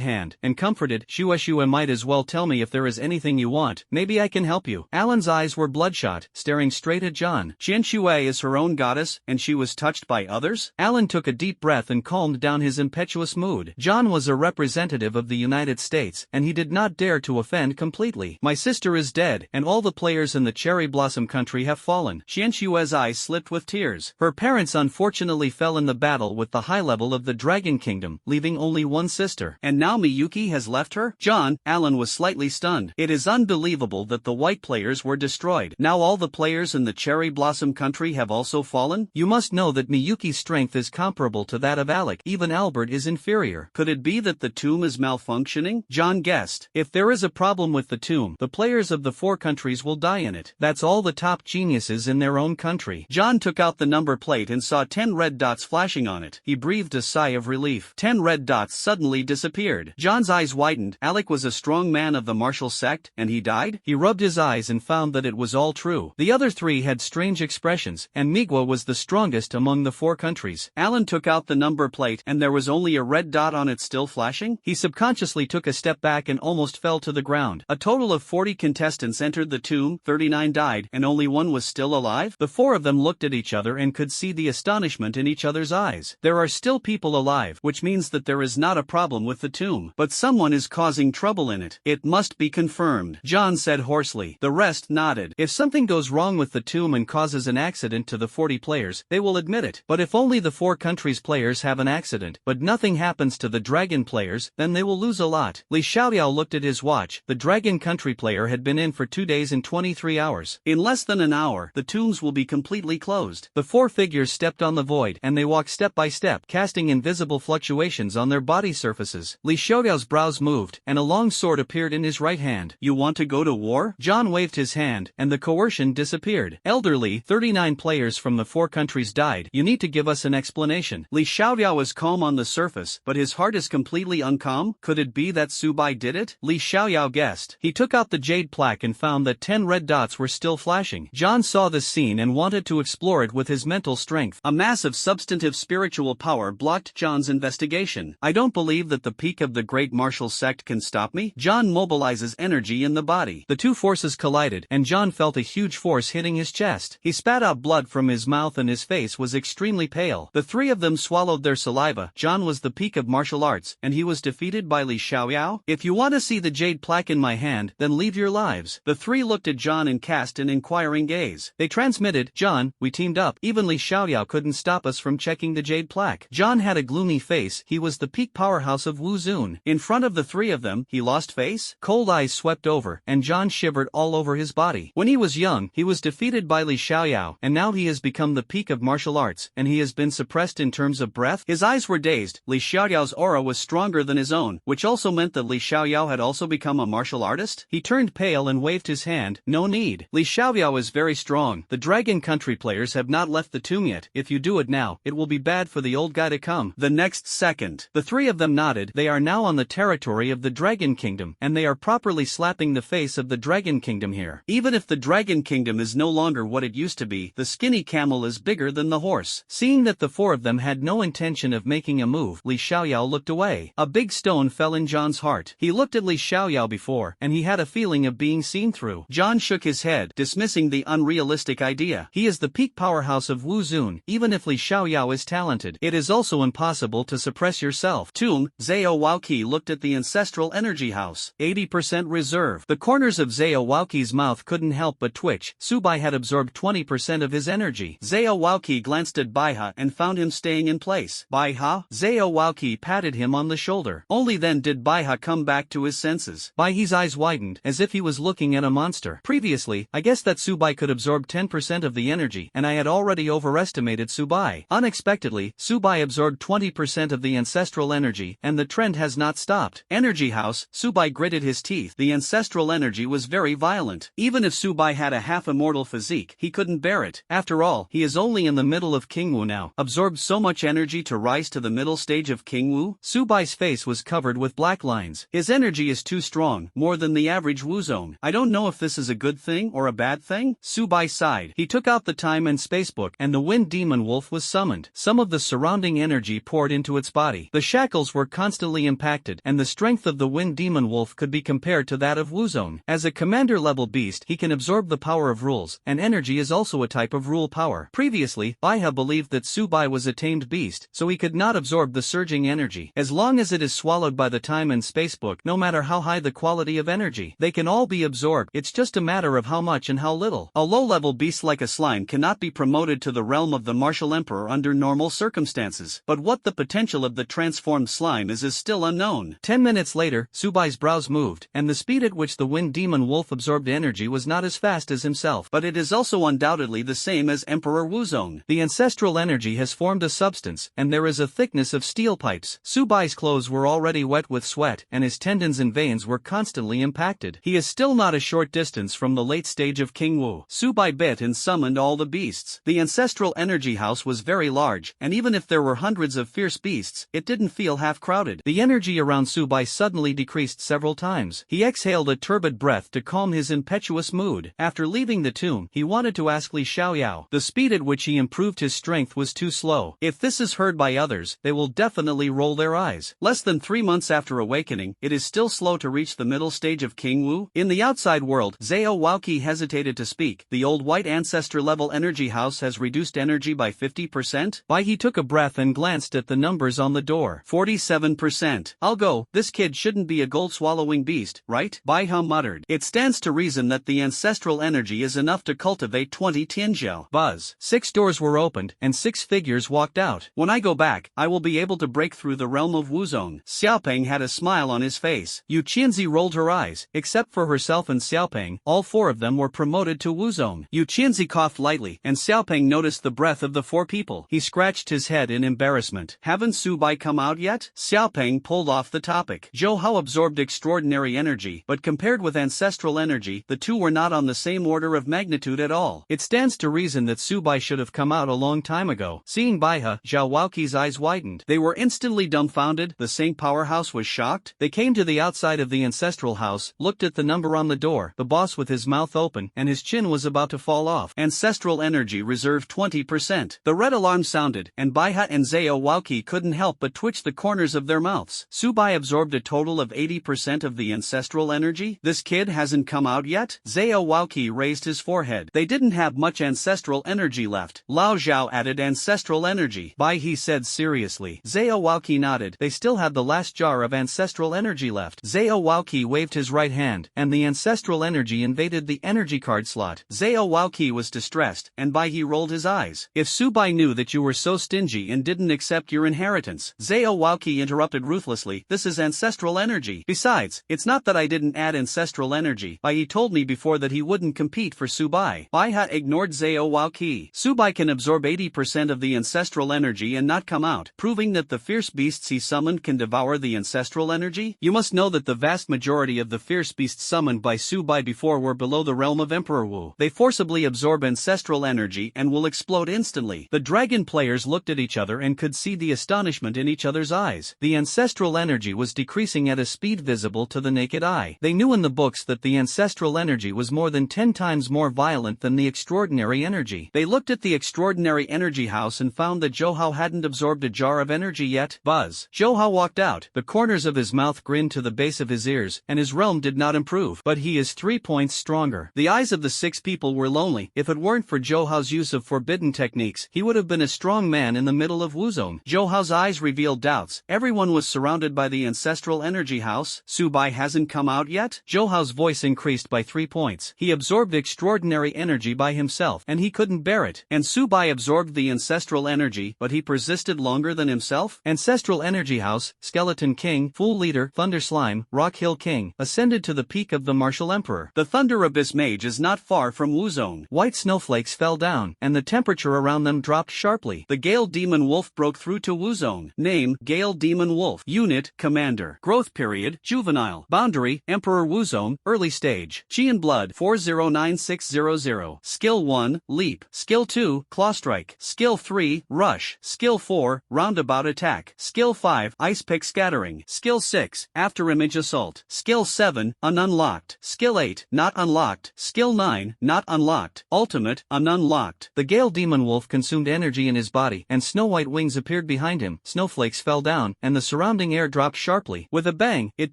hand, and comforted, "Shue might as well tell me if there is anything you want. Maybe I can help you." Alan's eyes were bloodshot, staring straight at John. Qianshue is her own goddess, and she was touched by others? Alan took a deep breath and calmed down his impetuous mood. John was a representative of the United States, and he did not dare to offend completely. "My sister is dead, and all the players in the Cherry Blossom country have fallen." Qianshue's eyes slipped with tears. Her parents unfortunately fell in the battle with the high level of the Dragon Kingdom, leaving only one sister. And now Miyuki has left her? John, Alan was slightly stunned. It is unbelievable that the white players were destroyed. Now all the players in the Cherry Blossom country have also fallen? You must know that Miyuki's strength is comparable to that of Alec. Even Albert is inferior. Could it be that the tomb is malfunctioning? John guessed. If there is a problem with the tomb, the players of the four countries will die in it. That's all the top geniuses in their own country. John took out the number plate and saw 10 red dots flashing on it. He breathed a sigh of relief. 10 red dots suddenly disappeared. John's eyes widened. Alec was a strong man of the martial sect, and he died? He rubbed his eyes and found that it was all true. The other three had strange expressions, and Migwa was the strongest among the four countries. Alan took out the number plate, and there was only a red dot on it still flashing? He subconsciously took a step back and almost fell to the ground. A total of 40 contestants entered the tomb, 39 died, and only one was still alive? The four of them looked at each other and could see the astonishment in each other's eyes. There are still people alive, which means that there is not a problem with the tomb, but someone is causing trouble in it. It must be confirmed, John said hoarsely. The rest nodded. If something goes wrong with the tomb and causes an accident to the 40 players, they will admit it. But if only the four countries' players have an accident, but nothing happens to the dragon players, then they will lose a lot. Li Xiaoyao looked at his watch. The dragon country player had been in for 2 days and 23 hours. In less than an hour, the tomb's tombs will be completely closed. The four figures stepped on the void, and they walked step by step, casting invisible fluctuations on their body surfaces. Li Xiaoyao's brows moved, and a long sword appeared in his right hand. You want to go to war? John waved his hand, and the coercion disappeared. Elderly, 39 players from the four countries died. You need to give us an explanation. Li Xiaoyao is calm on the surface, but his heart is completely uncalm. Could it be that Su Bai did it? Li Xiaoyao guessed. He took out the jade plaque and found that 10 red dots were still flashing. John saw this scene and wanted to explore it with his mental strength. A massive substantive spiritual power blocked John's investigation. I don't believe that the peak of the great martial sect can stop me. John mobilizes energy in the body. The two forces collided, and John felt a huge force hitting his chest. He spat out blood from his mouth and his face was extremely pale. The three of them swallowed their saliva. John was the peak of martial arts, and he was defeated by Li Xiaoyao. If you want to see the jade plaque in my hand, then leave your lives. The three looked at John and cast an inquiring gaze. They transmitted, John, we teamed up. Even Li Xiaoyao couldn't stop us from checking the jade plaque. John had a gloomy face. He was the peak powerhouse of Wu Zun. In front of the three of them, he lost face? Cold eyes swept over, and John shivered all over his body. When he was young, he was defeated by Li Xiaoyao, and now he has become the peak of martial arts, and he has been suppressed in terms of breath. His eyes were dazed. Li Xiaoyao's aura was stronger than his own, which also meant that Li Xiaoyao had also become a martial artist. He turned pale and waved his hand. No need. Li Xiaoyao is very strong. The Dragon Country players have not left the tomb yet. If you do it now, it will be bad for the old guy to come. The next second, the three of them nodded. They are now on the territory of the Dragon Kingdom, and they are properly slapping the face of the Dragon Kingdom here. Even if the Dragon Kingdom is no longer what it used to be, the skinny camel is bigger than the horse. Seeing that the four of them had no intention of making a move, Li Xiaoyao looked away. A big stone fell in John's heart. He looked at Li Xiaoyao before, and he had a feeling of being seen through. John shook his head, dismissing the unrealistic idea. He is the peak powerhouse of Wu Zun. Even if Li Xiaoyao is talented, it is also impossible to suppress yourself. Tomb, Zhao Waoqi looked at the ancestral energy house. 80% reserve. The corners of Zhao Waoqi's mouth couldn't help but twitch. Su Bai had absorbed 20% of his energy. Zhao Waoqi glanced at Baiha and found him staying in place. Baiha? Zhao Waoqi patted him on the shoulder. Only then did Baiha come back to his senses. Baihi's eyes widened, as if he was looking at a monster. Previously, I guessed that Su Bai could absorb 10% of the energy, and I had already overestimated Su Bai. Unexpectedly, Su Bai absorbed 20% of the ancestral energy, and the trend has not stopped. Energy house, Su Bai gritted his teeth. The ancestral energy was very violent. Even if Su Bai had a half-immortal physique, he couldn't bear it. After all, he is only in the middle of King Wu now. Absorbed so much energy to rise to the middle stage of King Wu? Su Bai's face was covered with black lines. His energy is too strong, more than the average Wu Zone. I don't know if this is a good thing or a bad thing. Su Bai sighed. He took out the time and space book, and the wind demon wolf was summoned. Some of the surrounding energy poured into its body. The shackles were constantly impacted, and the strength of the wind demon wolf could be compared to that of Wu Zone. As a commander-level beast, he can absorb the power of rules, and energy is also a type of rule power. Previously, Baiha believed that Su Bai was a tamed beast, so he could not absorb the surging energy. As long as it is swallowed by the time and space book, no matter how high the quality of energy, they can all be absorbed. It's just a matter of how much and how little. A low-level beast like a slime cannot be promoted to the realm of the martial emperor under normal circumstances, but what the potential of the transformed slime is still unknown. 10 minutes later, Su Bai's brows moved, and the speed at which the wind demon wolf absorbed energy was not as fast as himself, but it is also undoubtedly the same as Emperor Wuzong. The ancestral energy has formed a substance, and there is a thickness of steel pipes. Su Bai's clothes were already wet with sweat, and his tendons and veins were constantly impacted. He is still not a short distance from the late stage of King Wu. Su Bai bit and summoned all the beasts. The ancestral energy house was very large, and even if there were hundreds of fierce beasts, it didn't feel half crowded. The energy around Su Bai suddenly decreased several times. He exhaled a turbid breath to calm his impetuous mood. After leaving the tomb, he wanted to ask Li Xiaoyao. The speed at which he improved his strength was too slow. If this is heard by others, they will definitely roll their eyes. Less than 3 months after awakening, it is still slow to reach the middle stage of King Wu. In the outside world, Zhao Waoqi hesitated to speak. The old white ancestor level energy house has reduced energy by 50%. He took a breath and glanced at the numbers on the door. 47%. I'll go. This kid shouldn't be a gold-swallowing beast, right? Baiha muttered. It stands to reason that the ancestral energy is enough to cultivate 20 tianzhou. Buzz. 6 doors were opened, and 6 figures walked out. When I go back, I will be able to break through the realm of Wuzong. Xiaopeng had a smile on his face. Yu Qianzi rolled her eyes. Except for herself and Xiaopeng, all 4 of them were promoted to Wuzong. Yu Qianzi Tianzi coughed lightly, and Xiaopeng noticed the breath of the four people. He scratched his head in embarrassment. Haven't Su Bai come out yet? Xiaopeng pulled off the topic. Zhou Hao absorbed extraordinary energy, but compared with ancestral energy, the two were not on the same order of magnitude at all. It stands to reason that Su Bai should have come out a long time ago. Seeing Baihe, Zhao Waoqi's eyes widened. They were instantly dumbfounded. The same powerhouse was shocked. They came to the outside of the ancestral house, looked at the number on the door, the boss with his mouth open, and his chin was about to fall off. Ancestral energy reserve 20%. The red alarm sounded, and Baihe and Zhao Waoqi couldn't help but twitch the corners of their mouths. Su Bai absorbed a total of 80% of the ancestral energy? This kid hasn't come out yet? Zhao Waoqi raised his forehead. They didn't have much ancestral energy left. Lao Zhao added ancestral energy. Baihe said seriously. Zhao Waoqi nodded. They still had the last jar of ancestral energy left. Zhao Waoqi waved his right hand, and the ancestral energy invaded the energy card slot. Zhao Waoqi was distressed, and Baihe rolled his eyes. If Su Bai knew that you were so stingy and didn't accept your inheritance. Zhao Waoqi interrupted ruthlessly. This is ancestral energy. Besides, it's not that I didn't add ancestral energy. Baihe told me before that he wouldn't compete for Su Bai. Baihe ignored Zhao Waoqi. Su Bai can absorb 80% of the ancestral energy and not come out, proving that the fierce beasts he summoned can devour the ancestral energy? You must know that the vast majority of the fierce beasts summoned by Su Bai before were below the realm of Emperor Wu. They forcibly absorb ancestral energy and will explode instantly. The dragon players looked at each other and could see the astonishment in each other's eyes. The ancestral energy was decreasing at a speed visible to the naked eye. They knew in the books that the ancestral energy was more than 10 times more violent than the extraordinary energy. They looked at the extraordinary energy house and found that Zhou Hao hadn't absorbed a jar of energy yet. Buzz. Zhou Hao walked out. The corners of his mouth grinned to the base of his ears, and his realm did not improve. But he is 3 points stronger. The eyes of the 6 people were lonely. If it weren't for Zhou Hao's use of forbidden techniques, he would have been a strong man in the middle of Wuzong. Zhou Hao's eyes revealed doubts. Everyone was surrounded by the ancestral energy house. Su Bai hasn't come out yet? Zhou Hao's voice increased by 3 points. He absorbed extraordinary energy by himself, and he couldn't bear it. And Su Bai absorbed the ancestral energy, but he persisted longer than himself? Ancestral energy house, Skeleton King, Fool Leader, Thunder Slime, Rock Hill King, ascended to the peak of the Martial Emperor. The Thunder Abyss Mage is not far from Wuzong. White snowflakes fell down, and the temperature around them dropped sharply. The Gale Demon Wolf broke through to Wuzong. Name, Gale Demon Wolf. Unit, Commander. Growth period, Juvenile. Boundary, Emperor Wuzong, Early Stage. Chi and Blood, 409600. Skill 1, Leap. Skill 2, Claw Strike. Skill 3, Rush. Skill 4, Roundabout Attack. Skill 5, Ice Pick Scattering. Skill 6, After Image Assault. Skill 7, Ununlocked. Skill 8, Not Unlocked. Skill 9, Not Unlocked. Ultimate, Ununlocked. The Gale Demon Wolf consumed energy in his body, and snow-white wings appeared behind him. Snowflakes fell down, and the surrounding air dropped sharply. With a bang, it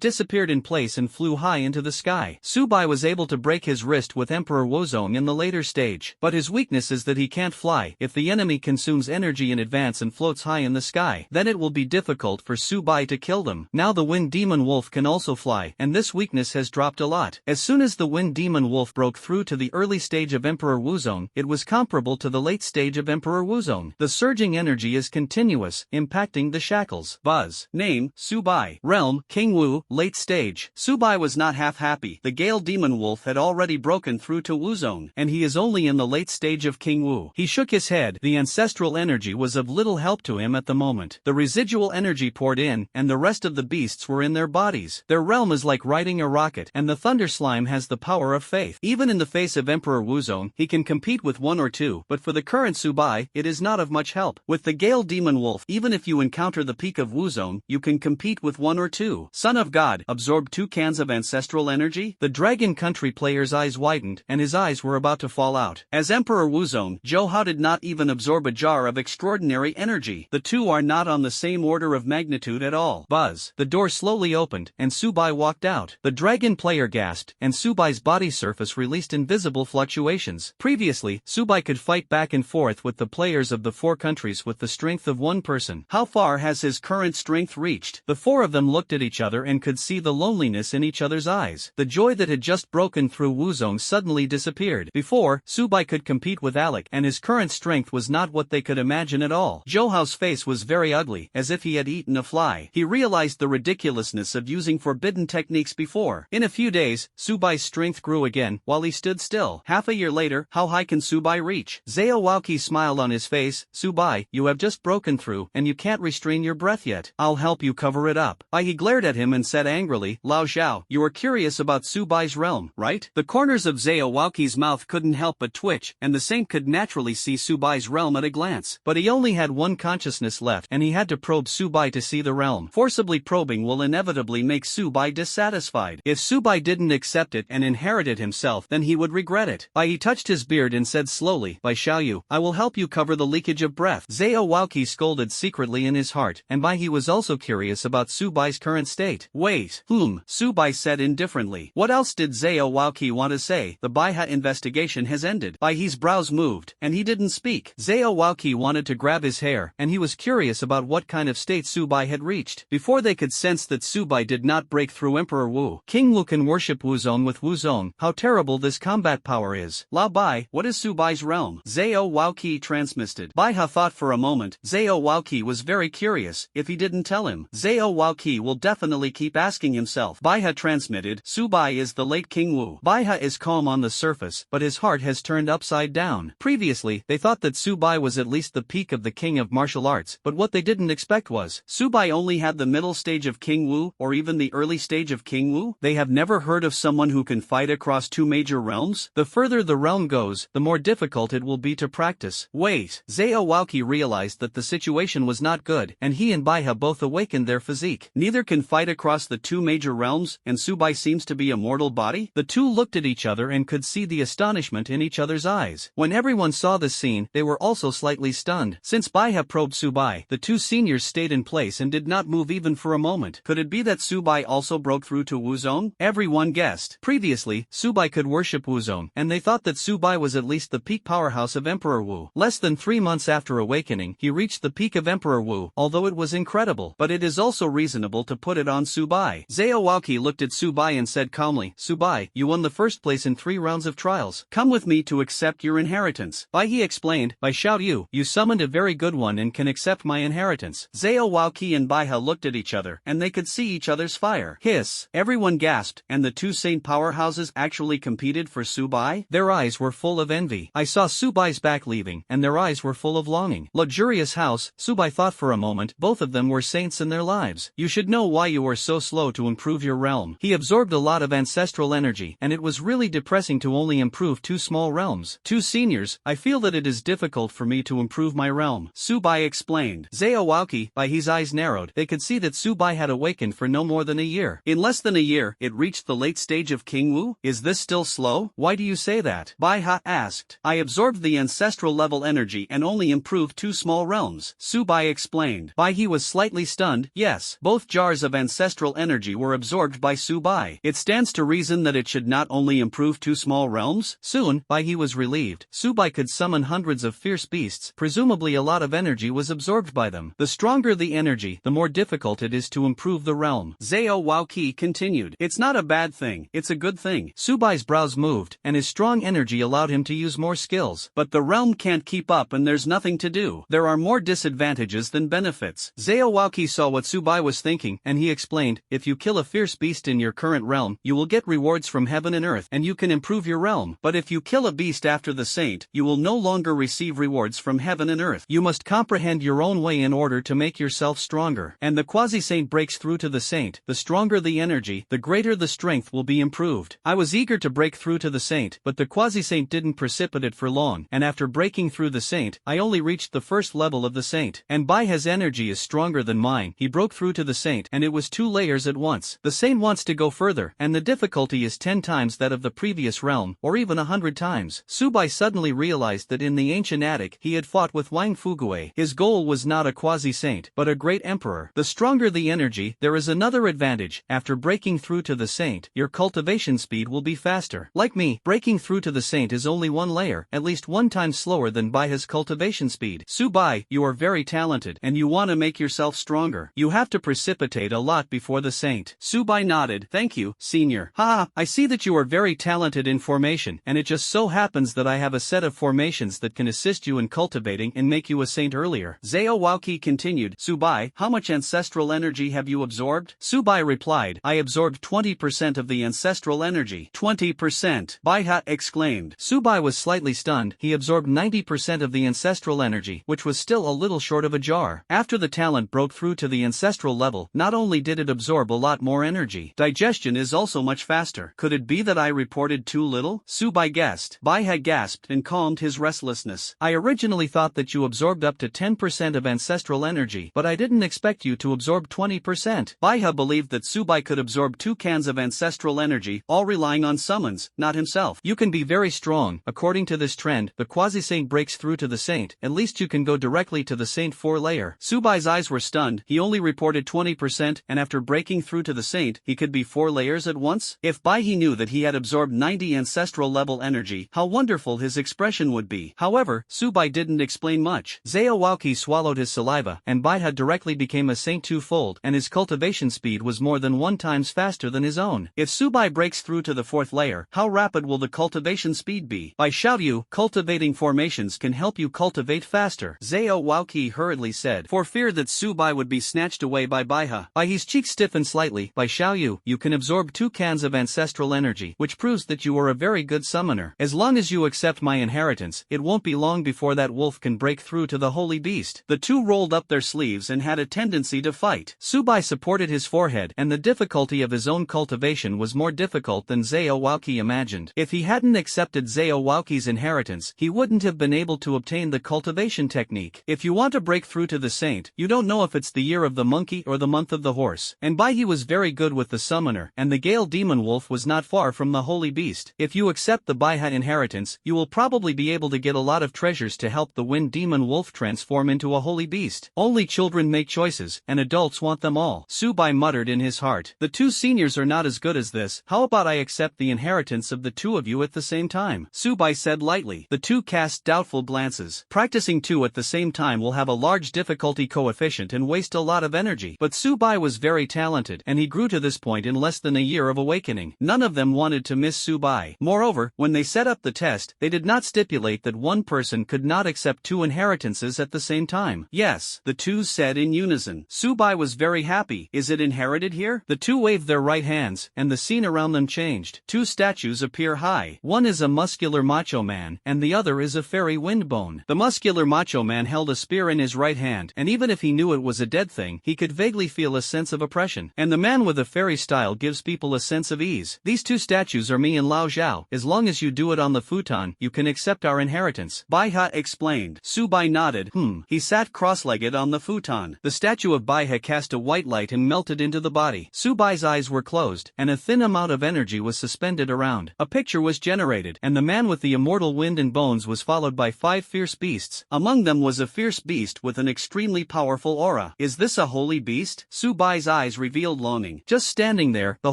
disappeared in place and flew high into the sky. Su Bai was able to break his wrist with Emperor Wuzong in the later stage, but his weakness is that he can't fly. If the enemy consumes energy in advance and floats high in the sky, then it will be difficult for Su Bai to kill them. Now the Wind Demon Wolf can also fly, and this weakness has dropped a lot. As soon as the Wind Demon Wolf broke through to the early stage of Emperor Wuzong, it was comparable to the late stage of Emperor Wuzong. The surging energy is continuous, impacting the shackles. Buzz. Name, Su Bai. Realm, King Wu, late stage. Su Bai was not half happy. The Gale Demon Wolf had already broken through to Wuzong, and he is only in the late stage of King Wu. He shook his head. The ancestral energy was of little help to him at the moment. The residual energy poured in, and the rest of the beasts were in their bodies. Their realm is like riding a rocket, and the Thunder Slime has the power of faith. Even in the face of Emperor Wuzong, he can compete with 1 or 2, but for the current Su Bai, it is not of much help. With the Gale Demon Wolf, even if you encounter the peak of Wuzong, you can compete with 1 or 2. Son of God, absorbed 2 cans of ancestral energy? The Dragon Country player's eyes widened, and his eyes were about to fall out. As Emperor Wuzong, Zhou Hao did not even absorb a jar of extraordinary energy. The two are not on the same order of magnitude at all. Buzz. The door slowly opened, and Su Bai walked out. The dragon player gasped, and Su Bai's body surface released invisible fluctuations. Previously, Su Bai could fight back and forth with the players of the 4 countries with the strength of 1 person. How far has his current strength reached? The 4 of them looked at each other and could see the loneliness in each other's eyes. The joy that had just broken through Wuzong suddenly disappeared. Before, Su Bai could compete with Alec, and his current strength was not what they could imagine at all. Zhou Hao's face was very ugly, as if he had eaten a fly. He realized the ridiculousness of using forbidden techniques before. In a few days, Su Bai's strength grew again, while he stood still. Half a year later, later, how high can Subai reach? Zhao Waoqi smiled on his face. Subai, you have just broken through, and you can't restrain your breath yet. I'll help you cover it up. He glared at him and said angrily, Lao Xiao, you are curious about Subai's realm, right? The corners of Zhao Waoqi's mouth couldn't help but twitch, and the saint could naturally see Subai's realm at a glance. But he only had one consciousness left, and he had to probe Subai to see the realm. Forcibly probing will inevitably make Subai dissatisfied. If Subai didn't accept it and inherit it himself, then he would regret it. He touched his beard and said slowly, Bai Xiaoyu, I will help you cover the leakage of breath. Zhao Waoqi scolded secretly in his heart, and Bai he was also curious about Subai's current state. Wait. Subai said indifferently. What else did Zhao Waoqi want to say? The Baiha investigation has ended. Baihe's brows moved, and he didn't speak. Zhao Waoqi wanted to grab his hair, and he was curious about what kind of state Subai had reached. Before they could sense that Subai did not break through Emperor Wu. King Wu can worship Wuzong with Wuzong. How terrible this combat power is. La Bai, what is Subai's realm? Zhao Waoqi transmitted. Baiha thought for a moment. Zhao Waoqi was very curious. If he didn't tell him, Zhao Waoqi will definitely keep asking himself. Baiha transmitted. Subai is the late King Wu. Baiha is calm on the surface, but his heart has turned upside down. Previously, they thought that Subai was at least the peak of the king of martial arts, but what they didn't expect was, Subai only had the middle stage of King Wu, or even the early stage of King Wu? They have never heard of someone who can fight across two major realms? The further the realm goes, the more difficult it will be to practice. Wait. Zhao Waoqi realized that the situation was not good, and he and Baiha both awakened their physique. Neither can fight across the two major realms, and Subai seems to be a mortal body? The two looked at each other and could see the astonishment in each other's eyes. When everyone saw this scene, they were also slightly stunned. Since Baiha probed Subai, the two seniors stayed in place and did not move even for a moment. Could it be that Subai also broke through to Wuzong? Everyone guessed. Previously, Subai could worship Wuzong, and they thought that Subai was at least the peak powerhouse of Emperor Wu. Less than 3 months after awakening, he reached the peak of Emperor Wu, although it was incredible. But it is also reasonable to put it on Subai. Zhao Waoqi looked at Subai and said calmly, Subai, you won the first place in 3 rounds of trials. Come with me to accept your inheritance. He explained, Bai Xiaoyu, you summoned a very good one and can accept my inheritance. Zhao Waoqi and Baiha looked at each other, and they could see each other's fire. Hiss. Everyone gasped, and the two saint powerhouses actually competed for Subai? Their eyes were full of envy. I saw Subai's back leaving, and their eyes were full of longing. Luxurious house, Subai thought for a moment, both of them were saints in their lives. You should know why you were so slow to improve your realm. He absorbed a lot of ancestral energy, and it was really depressing to only improve 2 small realms. 2 seniors, I feel that it is difficult for me to improve my realm. Subai explained. Zhao Waoqi, by his eyes narrowed, they could see that Subai had awakened for no more than a year. In less than a year, it reached the late stage of King Wu? Is this still slow? Why do you say that? Baiha asked. I absorbed the ancestral level energy and only improved 2 small realms. Subai explained. Baihe was slightly stunned. Yes, both jars of ancestral energy were absorbed by Subai. It stands to reason that it should not only improve 2 small realms. Soon, Baihe was relieved. Subai could summon hundreds of fierce beasts. Presumably a lot of energy was absorbed by them. The stronger the energy, the more difficult it is to improve the realm. Zhao Waoqi continued. It's not a bad thing, it's a good thing. Subai's brows moved, and his strong energy allowed him to use more skills. But the realm can't keep up and there's nothing to do. There are more disadvantages than benefits. Zhao Waoqi saw what Subai was thinking, and he explained, if you kill a fierce beast in your current realm, you will get rewards from heaven and earth, and you can improve your realm. But if you kill a beast after the saint, you will no longer receive rewards from heaven and earth. You must comprehend your own way in order to make yourself stronger. And the quasi-saint breaks through to the saint. The stronger the energy, the greater the strength will be improved. I was eager to break through to the saint, but the quasi-saint didn't precipitate for long, and after breaking through the saint, I only reached the first level of the saint. And Baiha's energy is stronger than mine. He broke through to the saint, and it was 2 layers at once. The saint wants to go further, and the difficulty is 10 times that of the previous realm, or even 100 times. Subai suddenly realized that in the ancient attic he had fought with Wang Fuguei. His goal was not a quasi-saint, but a great emperor. The stronger the energy, there is another advantage. After breaking through to the saint, your cultivation speed will be faster. Like me, breaking through to the saint is only 1 layer, at least 1 time slower than Baiha's cultivation speed. Subai, you are very talented, and you want to make yourself stronger. You have to precipitate a lot before the saint. Subai nodded. Thank you, senior. I see that you are very talented in formation, and it just so happens that I have a set of formations that can assist you in cultivating and make you a saint earlier. Zhao Waoqi continued. Subai, how much ancestral energy have you absorbed? Subai replied, I absorbed 20% of the ancestral energy. 20%. Baiha exclaimed. exclaimed. Subai was slightly stunned. He absorbed 90% of the ancestral energy, which was still a little short of a jar. After the talent broke through to the ancestral level, not only did it absorb a lot more energy, digestion is also much faster. Could it be that I reported too little? Subai guessed. Baiha gasped and calmed his restlessness. I originally thought that you absorbed up to 10% of ancestral energy, but I didn't expect you to absorb 20%. Baiha believed that Subai could absorb 2 cans of ancestral energy, all relying on summons, not himself. You can be very strong. According to this trend, the quasi-saint breaks through to the saint. At least you can go directly to the saint 4 layer. Subai's eyes were stunned. He only reported 20%, and after breaking through to the saint, he could be 4 layers at once? If Baihe knew that he had absorbed 90 ancestral level energy, how wonderful his expression would be. However, Subai didn't explain much. Zao Wauki swallowed his saliva, and Baiha directly became a saint 2-fold, and his cultivation speed was more than 1 times faster than his own. If Subai breaks through to the 4th layer, how rapid will the cultivation speed be? By Xiaoyu, cultivating formations can help you cultivate faster, Zao Wauki hurriedly said, for fear that Subai would be snatched away by Baiha. Baihe's cheeks stiffened slightly. By Xiaoyu, you can absorb 2 cans of ancestral energy, which proves that you are a very good summoner. As long as you accept my inheritance, it won't be long before that wolf can break through to the holy beast. The two rolled up their sleeves and had a tendency to fight. Subai supported his forehead, and the difficulty of his own cultivation was more difficult than Zao Wauki imagined. If he hadn't accepted Zao Wauki's inheritance, he wouldn't have been able to obtain the cultivation technique. If you want to break through to the saint, you don't know if it's the year of the monkey or the month of the horse. And Baihe was very good with the summoner, and the Gale Demon Wolf was not far from the holy beast. If you accept the Baihe inheritance, you will probably be able to get a lot of treasures to help the Wind Demon Wolf transform into a holy beast. Only children make choices, and adults want them all. Subai muttered in his heart. The 2 seniors are not as good as this. How about I accept the inheritance of the 2 of you at the same time? Subai said lightly. The 2 cast doubtful glances. Practicing 2 at the same time will have a large difficulty coefficient and waste a lot of energy. But Subai was very talented, and he grew to this point in less than a year of awakening. None of them wanted to miss Subai. Moreover, when they set up the test, they did not stipulate that one person could not accept 2 inheritances at the same time. Yes, the 2 said in unison. Subai was very happy. Is it inherited here? The 2 waved their right hands, and the scene around them changed. 2 statues appear high. One is a muscular macho man, and the other is a fairy windbone. The muscular macho man held a spear in his right hand, and even if he knew it was a dead thing, he could vaguely feel a sense of oppression. And the man with the fairy style gives people a sense of ease. These 2 statues are me and Lao Zhao. As long as you do it on the futon, you can accept our inheritance. Baiha explained. Subai nodded. He sat cross-legged on the futon. The statue of Baiha cast a white light and melted into the body. Subai's eyes were closed, and a thin amount of energy was suspended around. A picture was generated, and the man with the immortal wind and bones was followed by 5 fierce beasts. Among them was a fierce beast with an extremely powerful aura. Is this a holy beast? Subai's eyes revealed longing. Just standing there, the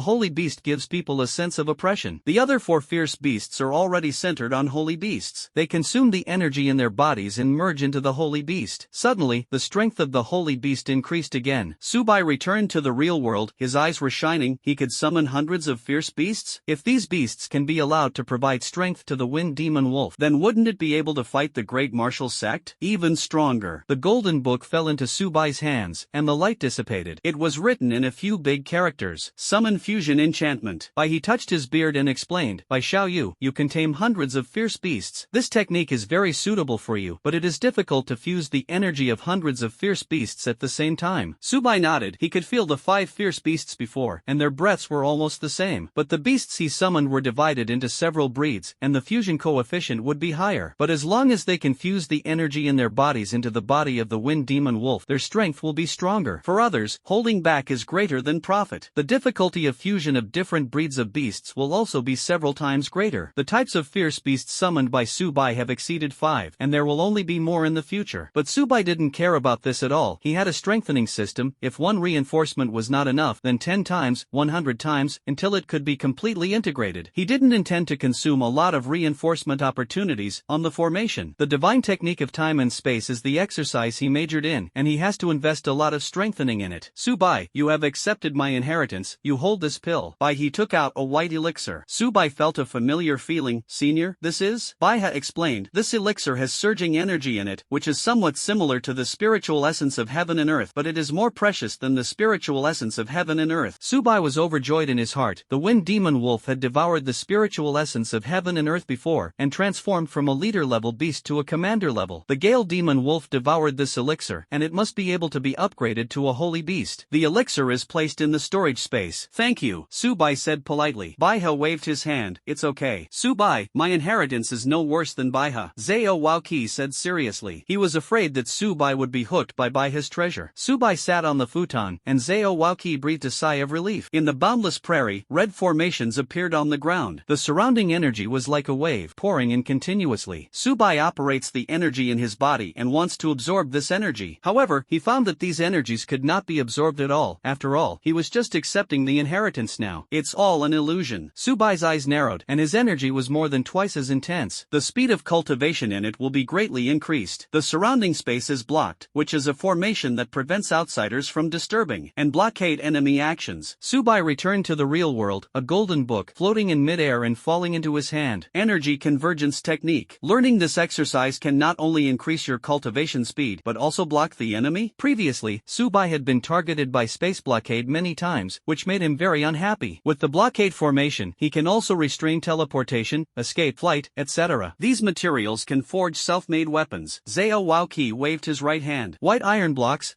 holy beast gives people a sense of oppression. The other 4 fierce beasts are already centered on holy beasts. They consume the energy in their bodies and merge into the holy beast. Suddenly, the strength of the holy beast increased again. Subai returned to the real world. His eyes were shining. He could summon hundreds of fierce beasts? If these beasts can be allowed to provide strength to the Wind Demon Wolf, then wouldn't it be able to fight the great martial sect? Even stronger. The golden book fell into Subai's hands, and the light dissipated. It was written in a few big characters. Summon fusion enchantment. He touched his beard and explained. By Xiaoyu, you can tame hundreds of fierce beasts. This technique is very suitable for you, but it is difficult to fuse the energy of hundreds of fierce beasts at the same time. Subai nodded. He could feel the 5 fierce beasts before, and their breaths were almost the same. But the beasts he summoned were divided into several breeds, and the fusion coefficient would be higher. But as long as they can fuse the energy in their bodies into the body of the Wind Demon Wolf, their strength will be stronger. For others, holding back is greater than profit. The difficulty of fusion of different breeds of beasts will also be several times greater. The types of fierce beasts summoned by Subai have exceeded 5, and there will only be more in the future. But Subai didn't care about this at all. He had a strengthening system. If one reinforcement was not enough, then 10 times, 100 times, until it could be completely integrated. He didn't intend to consume a lot of reinforcement opportunities on the formation. The divine technique of time and space is the exercise he majored in, and he has to invest a lot of strengthening in it. Subai, you have accepted my inheritance. You hold this pill. He took out a white elixir. Subai felt a familiar feeling. Senior, this is? Baiha explained. This elixir has surging energy in it, which is somewhat similar to the spiritual essence of heaven and earth, but it is more precious than the spiritual essence of heaven and earth. Subai was overjoyed in his heart. The Wind Demon Wolf had devoured the spiritual essence of heaven and earth before, and transformed from a leader-level beast to a commander-level. The Gale Demon Wolf devoured this elixir, and it must be able to be upgraded to a holy beast. The elixir is placed in the storage space. Thank you, Subai said politely. Baiha waved his hand. It's okay. Subai, my inheritance is no worse than Baiha, Zhao Waoqi said seriously. He was afraid that Subai would be hooked by Baiha's treasure. Subai sat on the futon, and Zhao Waoqi breathed a sigh of relief. In the boundless prairie, red formations appeared on the ground. The surrounding energy was like a wave, pouring in continuously. Subai operates the energy in his body and wants to absorb this energy. However, he found that these energies could not be absorbed at all. After all, he was just accepting the inheritance now. It's all an illusion. Subai's eyes narrowed, and his energy was more than twice as intense. The speed of cultivation in it will be greatly increased. The surrounding space is blocked, which is a formation that prevents outsiders from disturbing and blockade enemy actions. Subai returned to the real world, a golden book floating in midair and falling into his hand. Energy convergence technique. Learning this exercise can not only increase your cultivation speed but also block the enemy. Previously, Subai had been targeted by space blockade many times, which made him very unhappy. With the blockade formation, he can also restrain teleportation, escape flight, etc. These materials can forge self-made weapons. Zhao Waoqi waved his right hand. White iron blocks,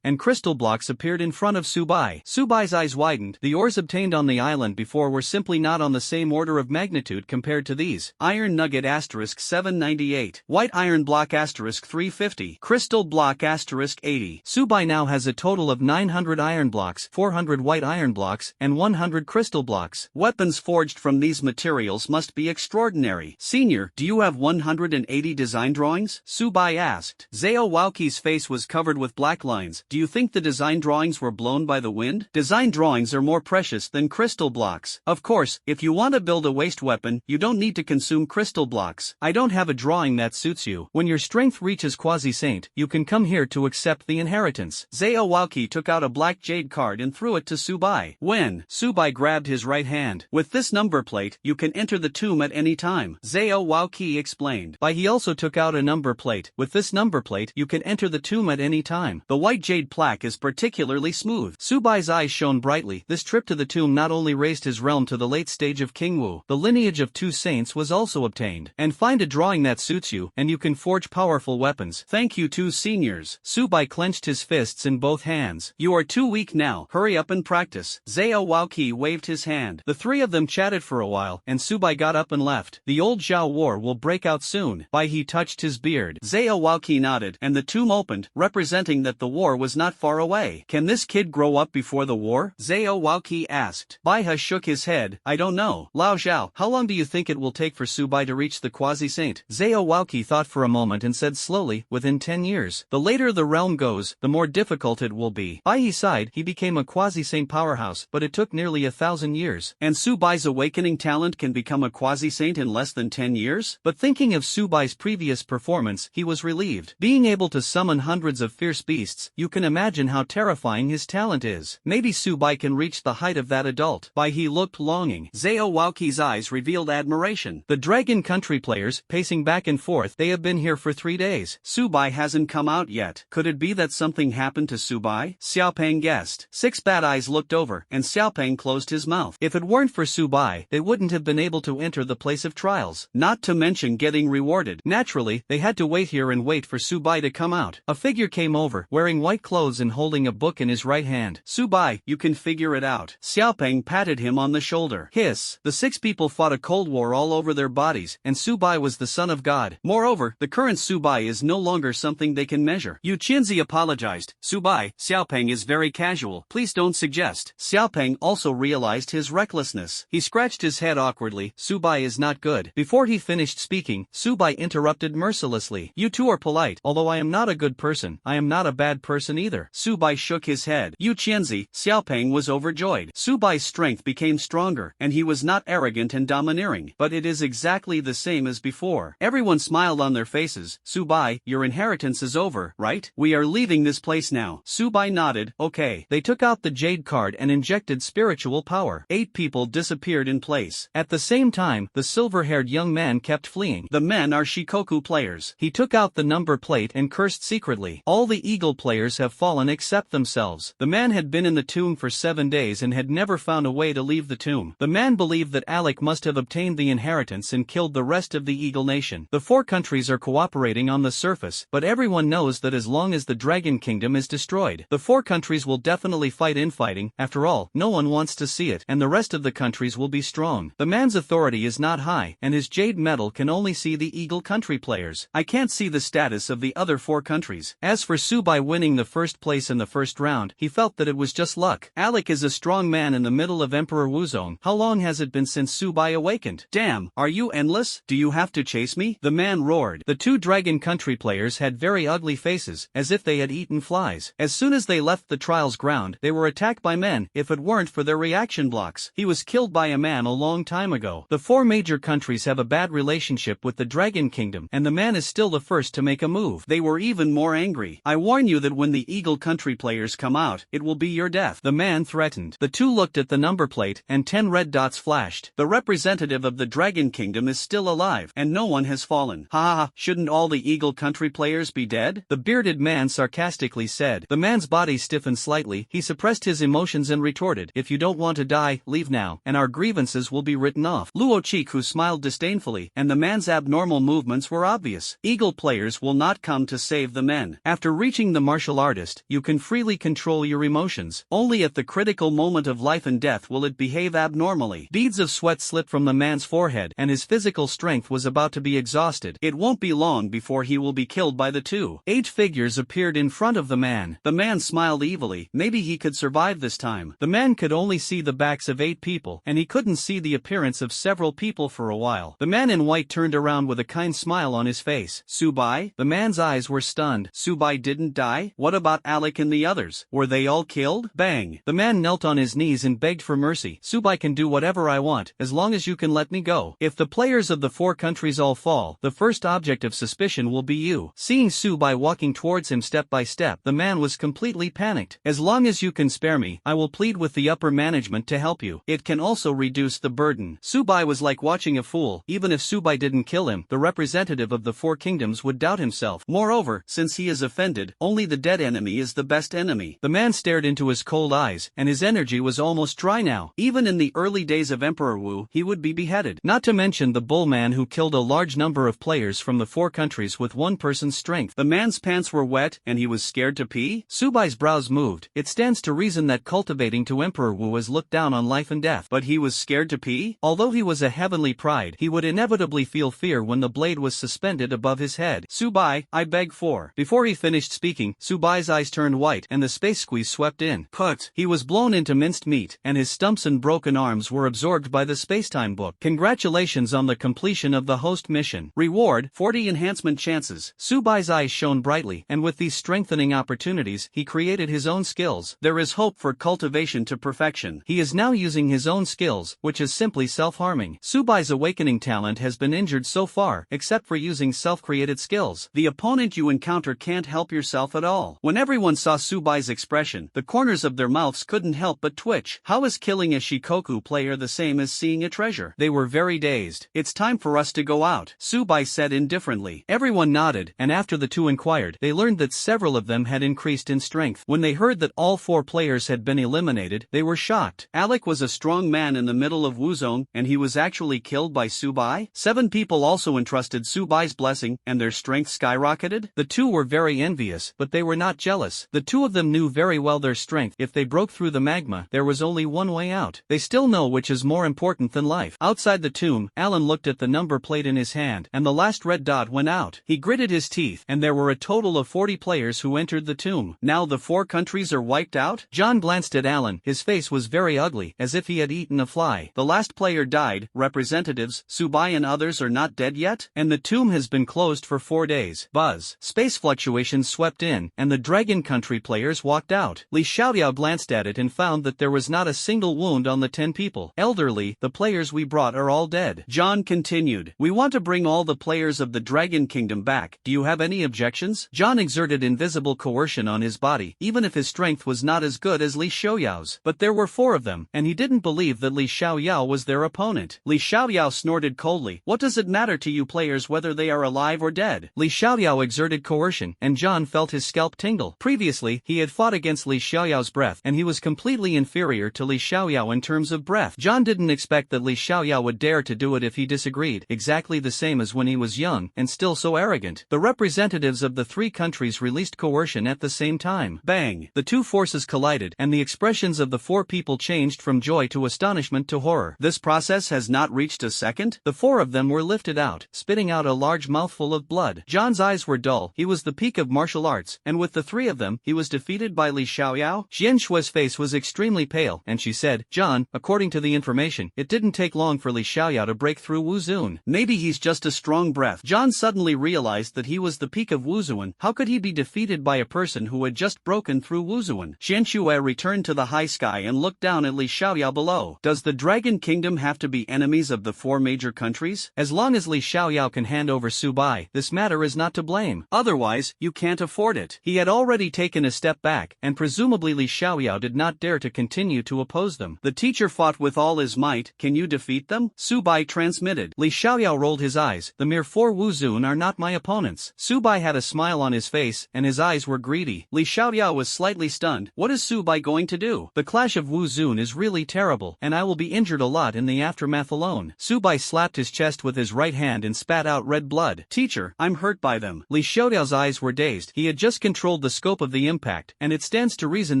and crystal blocks appeared in front of Subai. Subai's eyes widened. The ores obtained on the island before were simply not on the same order of magnitude compared to these. Iron nugget asterisk 798. White iron block asterisk 350. Crystal block asterisk 80. Subai now has a total of 900 iron blocks, 400 white iron blocks, and 100 crystal blocks. Weapons forged from these materials must be extraordinary. Senior, do you have 180 design drawings? Subai asked. Zhao Waoqi's face was covered with black lines. Do you think the design drawings were blown by the wind? Design drawings are more precious than crystal blocks. Of course, if you want to build a waste weapon, you don't need to consume crystal blocks. I don't have a drawing that suits you. When your strength reaches quasi-saint, you can come here to accept the inheritance. Zhao Waoqi took out a black jade card and threw it to Subai. When? Subai grabbed his right hand. With this number plate, you can enter the tomb at any time, Zhao Waoqi explained. He also took out a number plate. With this number plate, you can enter the tomb at any time. The white jade plaque is particularly smooth. Subai's eyes shone brightly. This trip to the tomb not only raised his realm to the late stage of King Wu, the lineage of 2 saints was also obtained. And find a drawing that suits you, and you can forge powerful weapons. Thank you 2 seniors. Subai clenched his fists in both hands. You are too weak now. Hurry up and practice. Zhao Waoqi waved his hand. The 3 of them chatted for a while, and Subai got up and left. The old Zhao war will break out soon. He touched his beard. Zhao Waoqi nodded, and the tomb opened, representing that the war was not far away. Can this kid grow up before the war? Zhao Waoqi asked. Baiha shook his head. I don't know. Lao Zhao, how long do you think it will take for Subai to reach the quasi-saint? Zhao Waoqi thought for a moment and said slowly, within 10 years. The later the realm goes, the more difficult it will be. Baihi sighed. He became a quasi-saint powerhouse, but it took nearly 1,000 years. And Subai's awakening talent can become a quasi-saint in less than 10 years? But thinking of Subai's previous performance, he was relieved. Being able to summon hundreds of fierce beasts, you can imagine how terrifying his talent is. Maybe Subai can reach the height of that adult. He looked longing. Zhao Waoqi's eyes revealed admiration. The Dragon Country players, pacing back and forth, they have been here for 3 days. Subai hasn't come out yet. Could it be that something happened to Subai? Xiaopeng guessed. 6 bad eyes looked over, and Xiaopeng closed his mouth. If it weren't for Subai, they wouldn't have been able to enter the place of trials. Not to mention getting rewarded. Naturally, they had to wait here and wait for Subai to come out. A figure came over, wearing white clothes and holding a book in his right hand. Subai, you can figure it out. Xiaopeng patted him on the shoulder. Hiss. The 6 people fought a cold war all over their bodies, and Subai was the son of God. Moreover, the current Subai is no longer something they can measure. Yu Qianzi apologized. Subai, Xiaopeng is very casual. Please don't suggest. Xiaopeng also realized his recklessness. He scratched his head awkwardly. Subai is not good. Before he finished speaking, Subai interrupted mercilessly. You 2 are polite. Although I am not a good person, I am not a bad person either. Subai shook his head. Yu Qianzi, Xiaopeng was overjoyed. Subai's strength became stronger, and he was not arrogant and domineering. But it is exactly the same as before. Everyone smiled on their faces. Subai, your inheritance is over, right? We are leaving this place now. Subai nodded. Okay. They took out the jade card and injected spiritual power. 8 people disappeared in place. At the same time, the silver-haired young man kept fleeing. The men are Shikoku players. He took out the number plate and cursed secretly. All the eagle players have fallen except themselves. The man had been in the tomb for 7 days and had never found a way to leave the tomb. The man believed that Alec must must have obtained the inheritance and killed the rest of the Eagle Nation. The four countries are cooperating on the surface, but everyone knows that as long as the Dragon Kingdom is destroyed, the four countries will definitely fight infighting. After all, no one wants to see it, and the rest of the countries will be strong. The man's authority is not high, and his jade metal can only see the Eagle country players. I can't see the status of the other four countries. As for Subai winning the first place in the first round, he felt that it was just luck. Alec is a strong man in the middle of Emperor Wuzong. How long has it been since Subai awakened? Damn, are you endless? Do you have to chase me? The man roared. The two Dragon Country players had very ugly faces, as if they had eaten flies. As soon as they left the trial's ground, they were attacked by men. If it weren't for their reaction blocks, he was killed by a man a long time ago. The four major countries have a bad relationship with the Dragon Kingdom, and the man is still the first to make a move. They were even more angry. I warn you that when the Eagle Country players come out, it will be your death. The man threatened. The two looked at the number plate, and 10 red dots flashed. The representative of the Dragon Kingdom is still alive, and no one has fallen. Ha ha ha, shouldn't all the Eagle Country players be dead? The bearded man sarcastically said. The man's body stiffened slightly. He suppressed his emotions and retorted, if you don't want to die, leave now, and our grievances will be written off. Luo Chiku smiled disdainfully, and the man's abnormal movements were obvious. Eagle players will not come to save the men. After reaching the martial artist, you can freely control your emotions. Only at the critical moment of life and death will it behave abnormally. Beads of sweat slipped from the man's forehead, and his physical strength was about to be exhausted. It won't be long before he will be killed by the two. 8 figures appeared in front of the man. The man smiled evilly. Maybe he could survive this time. The man could only see the backs of 8 people, and he couldn't see the appearance of several people for a while. The man in white turned around with a kind smile on his face. Subai? The man's eyes were stunned. Subai didn't die? What about Alec and the others? Were they all killed? Bang! The man knelt on his knees and begged for mercy. Subai can do whatever I want, as long as you can let me go. If the players of the four countries all fall, the first object of suspicion will be you. Seeing Subai walking towards him step by step, the man was completely panicked. As long as you can spare me, I will plead with the upper management to help you. It can also reduce the burden. Subai was like watching a fool. Even if Subai didn't kill him, the representative of the four kingdoms would doubt himself. Moreover, since he is offended, only the dead enemy is the best enemy. The man stared into his cold eyes, and his energy was almost dry now. Even in the early days of Emperor Wu, he would be beheaded. Not to mention the bull man who killed a large number of players from the four countries with one person's strength. The man's pants were wet, and he was scared to pee? Subai's brows moved. It stands to reason that cultivating to Emperor Wu was looked down on life and death. But he was scared to pee? Although he was a heavenly pride, he would inevitably feel fear when the blade was suspended above his head. Subai, I beg for. Before he finished speaking, Subai's eyes turned white, and the space squeeze swept in. Put. He was blown into minced meat, and his stumps and broken arms were absorbed by the spacetime book. Congratulations on the completion of the host mission. Reward, 40 enhancement chances. Subai's eyes shone brightly, and with these strengthening opportunities, he created his own skills. There is hope for cultivation to perfection. He is now using his own skills, which is simply self-harming. Subai's awakening talent has been injured so far, except for using self-created skills. The opponent you encounter can't help yourself at all. When everyone saw Subai's expression, the corners of their mouths couldn't help but twitch. How is killing a Shikoku player the same as seeing a treasure? They were very dazed. It's time for us to go out, Subai said indifferently. Everyone nodded, and after the two inquired, they learned that several of them had increased in strength. When they heard that all 4 players had been eliminated, they were shocked. Alec was a strong man in the middle of Wuzong, and he was actually killed by Subai? 7 people also entrusted Subai's blessing, and their strength skyrocketed? The two were very envious, but they were not jealous. The two of them knew very well their strength. If they broke through the magma, there was only one way out. They still know which is more important than life. Outside the tomb, Alan looked at the number plate in his hand, and the last red dot went out. He gritted his teeth, and there were a total of 40 players who entered the tomb. Now the 4 countries are wiped out? John glanced at Alan. His face was very ugly, as if he had eaten a fly. The last player died. Representatives, Subai and others are not dead yet? And the tomb has been closed for 4 days. Buzz. Space fluctuations swept in, and the Dragon Country players walked out. Li Xiaoyao glanced at it and found that there was not a single wound on the 10 people. Elderly, the players we brought are all dead. John continued. We want to bring all the players of the Dragon Kingdom back. Do you have any objections? John exerted invisible coercion on his body, even if his strength was not as good as Li Xiaoyao's. But there were 4 of them, and he didn't believe that Li Xiaoyao was their opponent. Li Xiaoyao snorted coldly. What does it matter to you players whether they are alive or dead? Li Xiaoyao exerted coercion, and John felt his scalp tingle. Previously, he had fought against Li Xiaoyao's breath, and he was completely inferior to Li Xiaoyao in terms of breath. John didn't expect that Li Xiaoyao would dare to do it if he disagreed, exactly the same as when he was young and still so arrogant. The representatives of the three countries released coercion at the same time. Bang! The two forces collided, and the expressions of the four people changed from joy to astonishment to horror. This process has not reached a second? The four of them were lifted out, spitting out a large mouthful of blood. John's eyes were dull. He was the peak of martial arts, and with the three of them, he was defeated by Li Xiaoyao. Xian Shui's face was extremely pale, and she said, John, according to the information, it didn't take long for Li Xiaoyao to break through Wuzun. Maybe he's just a strong breath. John suddenly realized that he was the peak of Wuzun. How could he be defeated by a person who had just broken through Wuzun? Xian Shui returned to the high sky and looked down at Li Xiaoyao below. Does the Dragon Kingdom have to be enemies of the four major countries? As long as Li Xiaoyao can hand over Subai, this matter is not to blame. Otherwise, you can't afford it. He had already taken a step back, and presumably Li Xiaoyao did not dare to continue to oppose them. The teacher fought with all his might. Can you defeat them? Subai transmitted. Li Xiaoyao rolled his eyes. The mere four Wuzun are not my opponents. Subai had a smile on his face, and his eyes were greedy. Li Xiaoyao was slightly stunned. What is Subai going to do? The clash of Wuzun is really terrible, and I will be injured a lot in the aftermath alone. Subai slapped his chest with his right hand and spat out red blood. Teacher, I'm hurt by them. Li Xiaoyao's eyes were dazed. He had just controlled the scope of the impact, and it stands to reason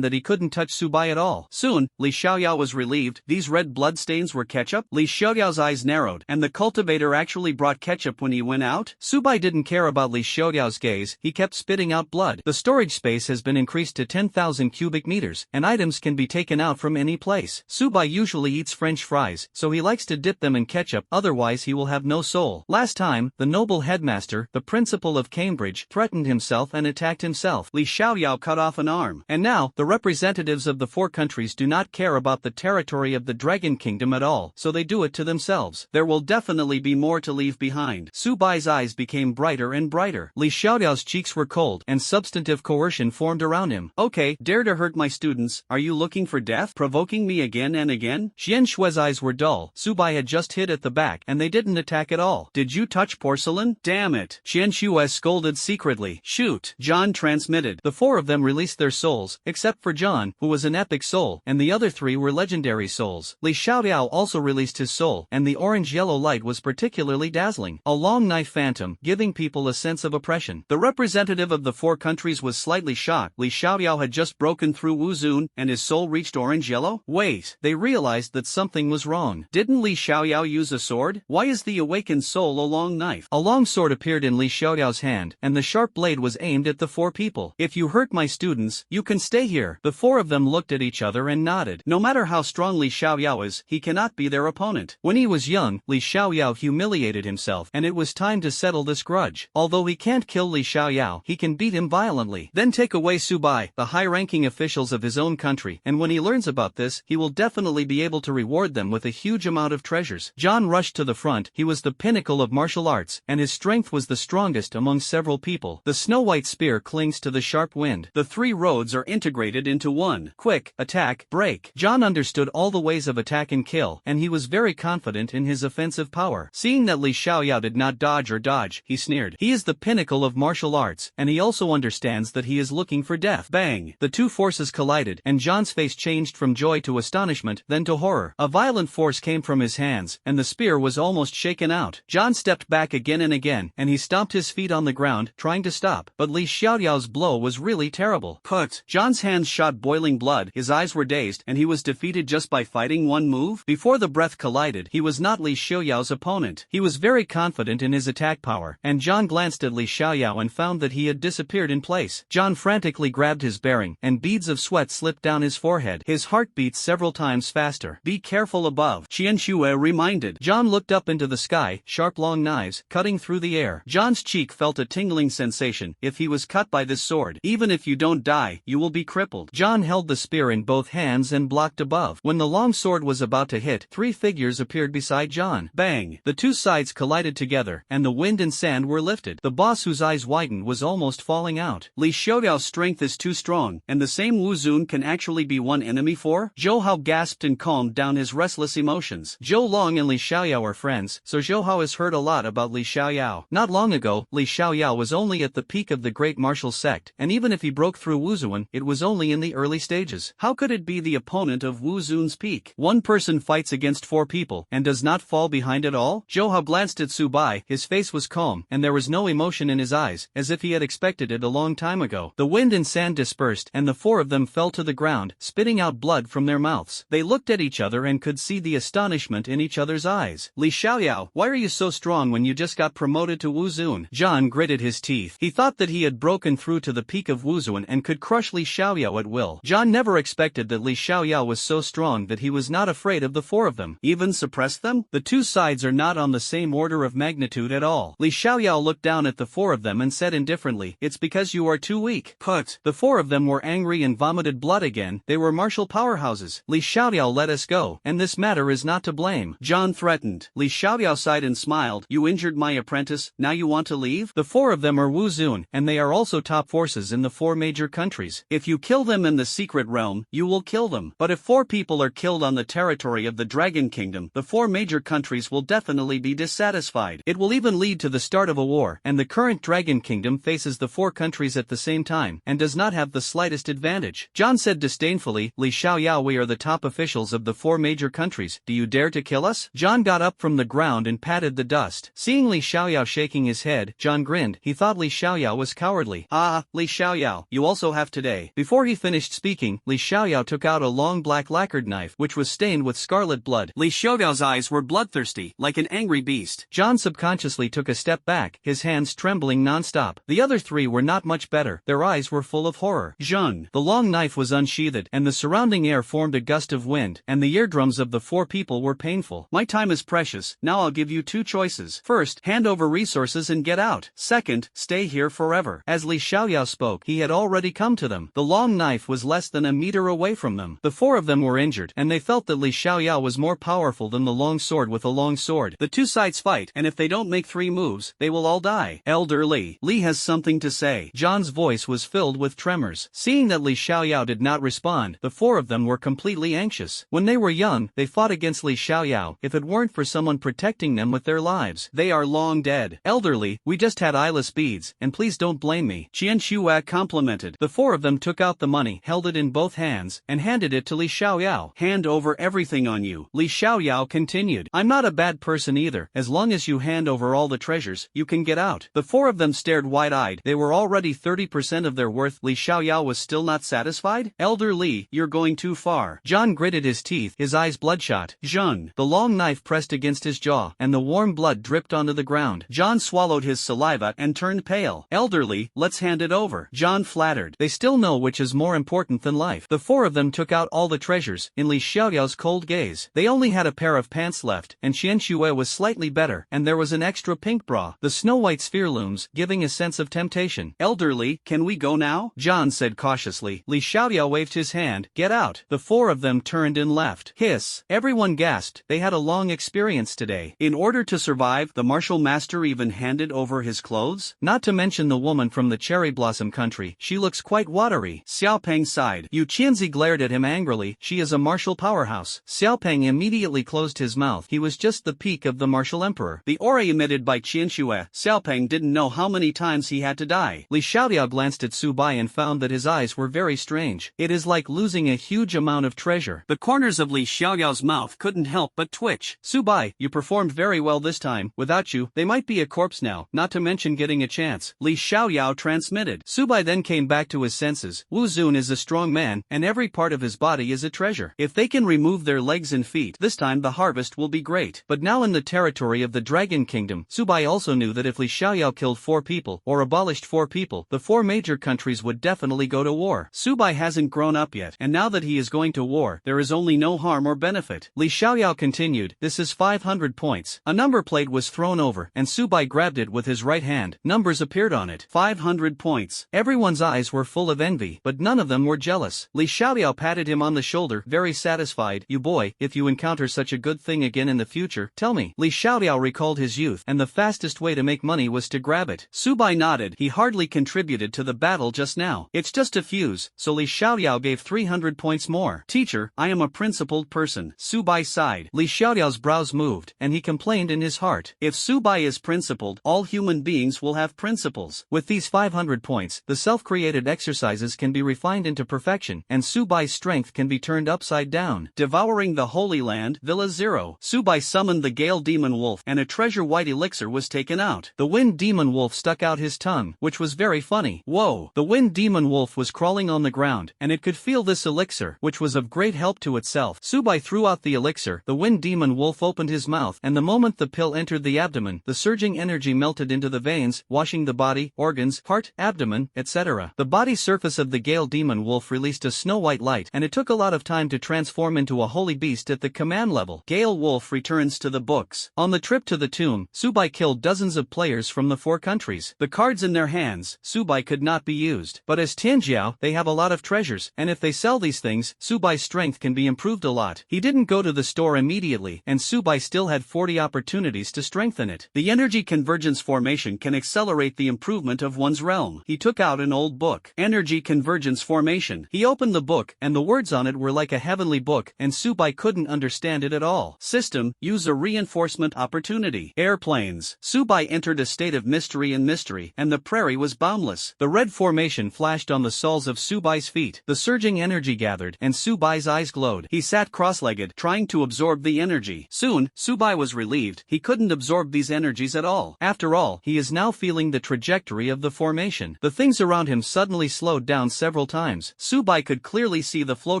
that he couldn't touch Subai at all. Soon, Li Xiaoyao was relieved. These red blood stains were ketchup? Li Xiaoyao's eyes narrowed. And the cultivator actually brought ketchup when he went out? Subai didn't care about Li Xiaoyao's gaze. He kept spitting out blood. The storage space has been increased to 10,000 cubic meters, and items can be taken out from any place. Subai usually eats French fries, so he likes to dip them in ketchup, otherwise he will have no soul. Last time, the noble headmaster, the principal of Cambridge, threatened himself and attacked himself. Li Xiaoyao cut off an arm. And now, the representatives of the four countries do not care about the territory of the Dragon Kingdom at all, so they do it to themselves. There will definitely be more to leave behind. Subai's eyes became brighter and brighter. Li Xiaoyao's cheeks were cold, and substantive coercion formed around him. Okay, dare to hurt my students. Are you looking for death? Provoking me again and again? Xian Shui's eyes were dull. Subai had just hit at the back, and they didn't attack at all. Did you touch porcelain? Damn it. Xian Shui scolded secretly. Shoot. John transmitted. The four of them released their souls, except for John, who was an epic soul, and the other three were legendary souls. Li Xiaoyao also released his soul, and the orange-yellow light was particularly dazzling. A long knife phantom, giving people a sense of oppression. The representative of the four countries was slightly shocked. Li Xiaoyao had just broken through Wuzun, and his soul reached orange-yellow? Wait, they realized that something was wrong. Didn't Li Xiaoyao use a sword? Why is the awakened soul a long knife? A long sword appeared in Li Xiaoyao's hand, and the sharp blade was aimed at the four people. If you hurt my students, you can stay here. The four of them looked at each other and nodded. No matter how strong Li Xiaoyao is, he cannot be their opponent. When he was young, Li Xiaoyao humiliated himself, and it was time to settle this grudge. Although he can't kill Li Xiaoyao, he can beat him violently. Then take away Subai, the high-ranking officials of his own country, and when he learns about this, he will definitely be able to reward them with a huge amount of treasures. John rushed to the front. He was the pinnacle of martial arts, and his strength was the strongest among several people. The snow-white spear clings to the sharp wind. The three roads are integrated into one. Quick, attack, break. John understood all the ways of attack and kill, and he was very confident in his offensive power. Seeing that Li Xiaoyao did not dodge, he sneered. He is the pinnacle of martial arts, and he also understands that he is looking for death. Bang! The two forces collided, and John's face changed from joy to astonishment, then to horror. A violent force came from his hands, and the spear was almost shaken out. John stepped back again and again, and he stomped his feet on the ground, trying to stop. But Li Xiaoyao's blow was really terrible. Put! John's hands shot boiling blood, his eyes were dazed, and he was defeated just by fighting one move? Before the breath collided, he was not Li Xiaoyao's opponent. He was very confident in his attack power, and John glanced at Li Xiaoyao and found that he had disappeared in place. John frantically grabbed his bearing, and beads of sweat slipped down his forehead. His heart beat several times faster. Be careful above, Qian Shui reminded. John looked up into the sky, sharp long knives, cutting through the air. John's cheek felt a tingling sensation. If he was cut by this sword, even if you don't die, you will be crippled. John held the spear in both hands and blocked above. When the long sword was about to hit, three figures appeared beside John. Bang! The two sides collided together, and the wind and sand were lifted. The boss, whose eyes widened, was almost falling out. Li Xiaoyao's strength is too strong, and the same Wuzun can actually be one enemy for? Zhou Hao gasped and calmed down his restless emotions. Zhou Long and Li Xiaoyao are friends, so Zhou Hao has heard a lot about Li Xiaoyao. Not long ago, Li Xiaoyao was only at the peak of the great martial sect, and even if he broke through Wuzun, it was only in the early stages. How could it be the opponent of Wuzun's peak? One person fights against against 4 people and does not fall behind at all? Zhou glanced at Su Bai, his face was calm and there was no emotion in his eyes, as if he had expected it a long time ago. The wind and sand dispersed and the 4 of them fell to the ground, spitting out blood from their mouths. They looked at each other and could see the astonishment in each other's eyes. Li Xiaoyao, why are you so strong when you just got promoted to Wuzun? John gritted his teeth. He thought that he had broken through to the peak of Wuzun and could crush Li Xiaoyao at will. John never expected that Li Xiaoyao was so strong that he was not afraid of the 4 of them. Even suppress them? The 2 sides are not on the same order of magnitude at all. Li Xiaoyao looked down at the 4 of them and said indifferently, it's because you are too weak. Put. The 4 of them were angry and vomited blood again. They were martial powerhouses. Li Xiaoyao, let us go, and this matter is not to blame. John threatened. Li Xiaoyao sighed and smiled. You injured my apprentice, now you want to leave? The 4 of them are Wuzun, and they are also top forces in the 4 major countries. If you kill them in the secret realm, you will kill them. But if 4 people are killed on the territory of the Dragon Kingdom, the 4 major countries will definitely be dissatisfied. It will even lead to the start of a war, and the current Dragon Kingdom faces the 4 countries at the same time, and does not have the slightest advantage. John said disdainfully, Li Xiaoyao, we are the top officials of the 4 major countries. Do you dare to kill us? John got up from the ground and patted the dust. Seeing Li Xiaoyao shaking his head, John grinned. He thought Li Xiaoyao was cowardly. Ah, Li Xiaoyao, you also have today. Before he finished speaking, Li Xiaoyao took out a long black lacquered knife which was stained with scarlet blood. Li Xiaoyao's eyes were bloodthirsty, like an angry beast. John subconsciously took a step back, his hands trembling non-stop. The other 3 were not much better. Their eyes were full of horror. Zhun. The long knife was unsheathed, and the surrounding air formed a gust of wind, and the eardrums of the 4 people were painful. My time is precious, now I'll give you 2 choices. First, hand over resources and get out. Second, stay here forever. As Li Xiaoyao spoke, he had already come to them. The long knife was less than a meter away from them. The 4 of them were injured, and they felt that Li Xiaoyao was more powerful than the long sword with a long sword. The 2 sides fight, and if they don't make 3 moves, they will all die. Elder Li. Li has something to say. John's voice was filled with tremors. Seeing that Li Xiaoyao did not respond, the 4 of them were completely anxious. When they were young, they fought against Li Xiaoyao. If it weren't for someone protecting them with their lives, they are long dead. Elder Li, we just had eyeless beads, and please don't blame me. Qian Shuak complimented. The 4 of them took out the money, held it in both hands, and handed it to Li Xiaoyao. Hand over everything on you. Li Xiaoyao continued. I'm not a bad person either. As long as you hand over all the treasures, you can get out. The 4 of them stared wide-eyed. They were already 30% of their worth. Li Xiaoyao was still not satisfied? Elder Li, you're going too far. John gritted his teeth, his eyes bloodshot. Zhun. The long knife pressed against his jaw, and the warm blood dripped onto the ground. John swallowed his saliva and turned pale. Elder Li, let's hand it over. John flattered. They still know which is more important than life. The 4 of them took out all the treasures. In Li Xiaoyao's cold gaze, they only had a pair of pants left, and Qian Shue was slightly better, and there was an extra pink bra. The snow-white sphere looms, giving a sense of temptation. Elder Li, can we go now? John said cautiously. Li Xiaoyao waved his hand. Get out. The 4 of them turned and left. Hiss. Everyone gasped. They had a long experience today. In order to survive, the martial master even handed over his clothes? Not to mention the woman from the cherry blossom country. She looks quite watery. Xiaopeng sighed. Yu Qianzi glared at him angrily. She is a martial powerhouse. Xiaopeng immediately closed his mouth. He was just the peak of the martial emperor. The aura emitted by Qianxue. Xiaopeng didn't know how many times he had to die. Li Xiaoyao glanced at Su Bai and found that his eyes were very strange. It is like losing a huge amount of treasure. The corners of Li Xiaoyao's mouth couldn't help but twitch. Su Bai, you performed very well this time. Without you, they might be a corpse now, not to mention getting a chance. Li Xiaoyao transmitted. Su Bai then came back to his senses. Wu Zun is a strong man, and every part of his body is a treasure. If they can remove their legs and feet, this time the harvest will be great. But now in the territory of the Dragon Kingdom, Su Bai also knew that if Li Xiaoyao killed 4 people, or abolished 4 people, the 4 major countries would definitely go to war. Su Bai hasn't grown up yet, and now that he is going to war, there is only no harm or benefit. Li Xiaoyao continued, this is 500 points. A number plate was thrown over, and Su Bai grabbed it with his right hand. Numbers appeared on it. 500 points. Everyone's eyes were full of envy, but none of them were jealous. Li Xiaoyao patted him on the shoulder, very satisfied. You boy, if you encounter such a good thing again in the future, tell me. Li Xiaoyao recalled his youth, and the fastest way to make money was to grab it. Su Bai nodded. He hardly contributed to the battle just now. It's just a fuse, so Li Xiaoyao gave 300 points more. Teacher, I am a principled person. Su Bai sighed. Li Xiaoyao's brows moved, and he complained in his heart. If Su Bai is principled, all human beings will have principles. With these 500 points, the self-created exercises can be refined into perfection, and Su Bai's strength can be turned upside down. Devouring the Holy Land, Villa 0. Subai summoned the Gale Demon Wolf and a treasure-white elixir was taken out. The Wind Demon Wolf stuck out his tongue, which was very funny. Whoa! The Wind Demon Wolf was crawling on the ground, and it could feel this elixir, which was of great help to itself. Subai threw out the elixir, the Wind Demon Wolf opened his mouth, and the moment the pill entered the abdomen, the surging energy melted into the veins, washing the body, organs, heart, abdomen, etc. The body surface of the Gale Demon Wolf released a snow-white light, and it took a lot of time to transform into a holy beast at the command level. Gale Wolf returns to the books. On the trip to the tomb, Subai killed dozens of players from the 4 countries. The cards in their hands, Subai could not be used. But as Tianjiao, they have a lot of treasures, and if they sell these things, Subai's strength can be improved a lot. He didn't go to the store immediately, and Subai still had 40 opportunities to strengthen it. The energy convergence formation can accelerate the improvement of one's realm. He took out an old book. Energy convergence formation. He opened the book, and the words on it were like a heavenly book, and Subai couldn't understand it at all. System, use a reinforcement opportunity. Airplanes. Subai entered a state of mystery, and the prairie was boundless. The red formation flashed on the soles of Subai's feet. The surging energy gathered, and Subai's eyes glowed. He sat cross-legged, trying to absorb the energy. Soon, Subai was relieved. He couldn't absorb these energies at all. After all, he is now feeling the trajectory of the formation. The things around him suddenly slowed down several times. Subai could clearly see the flow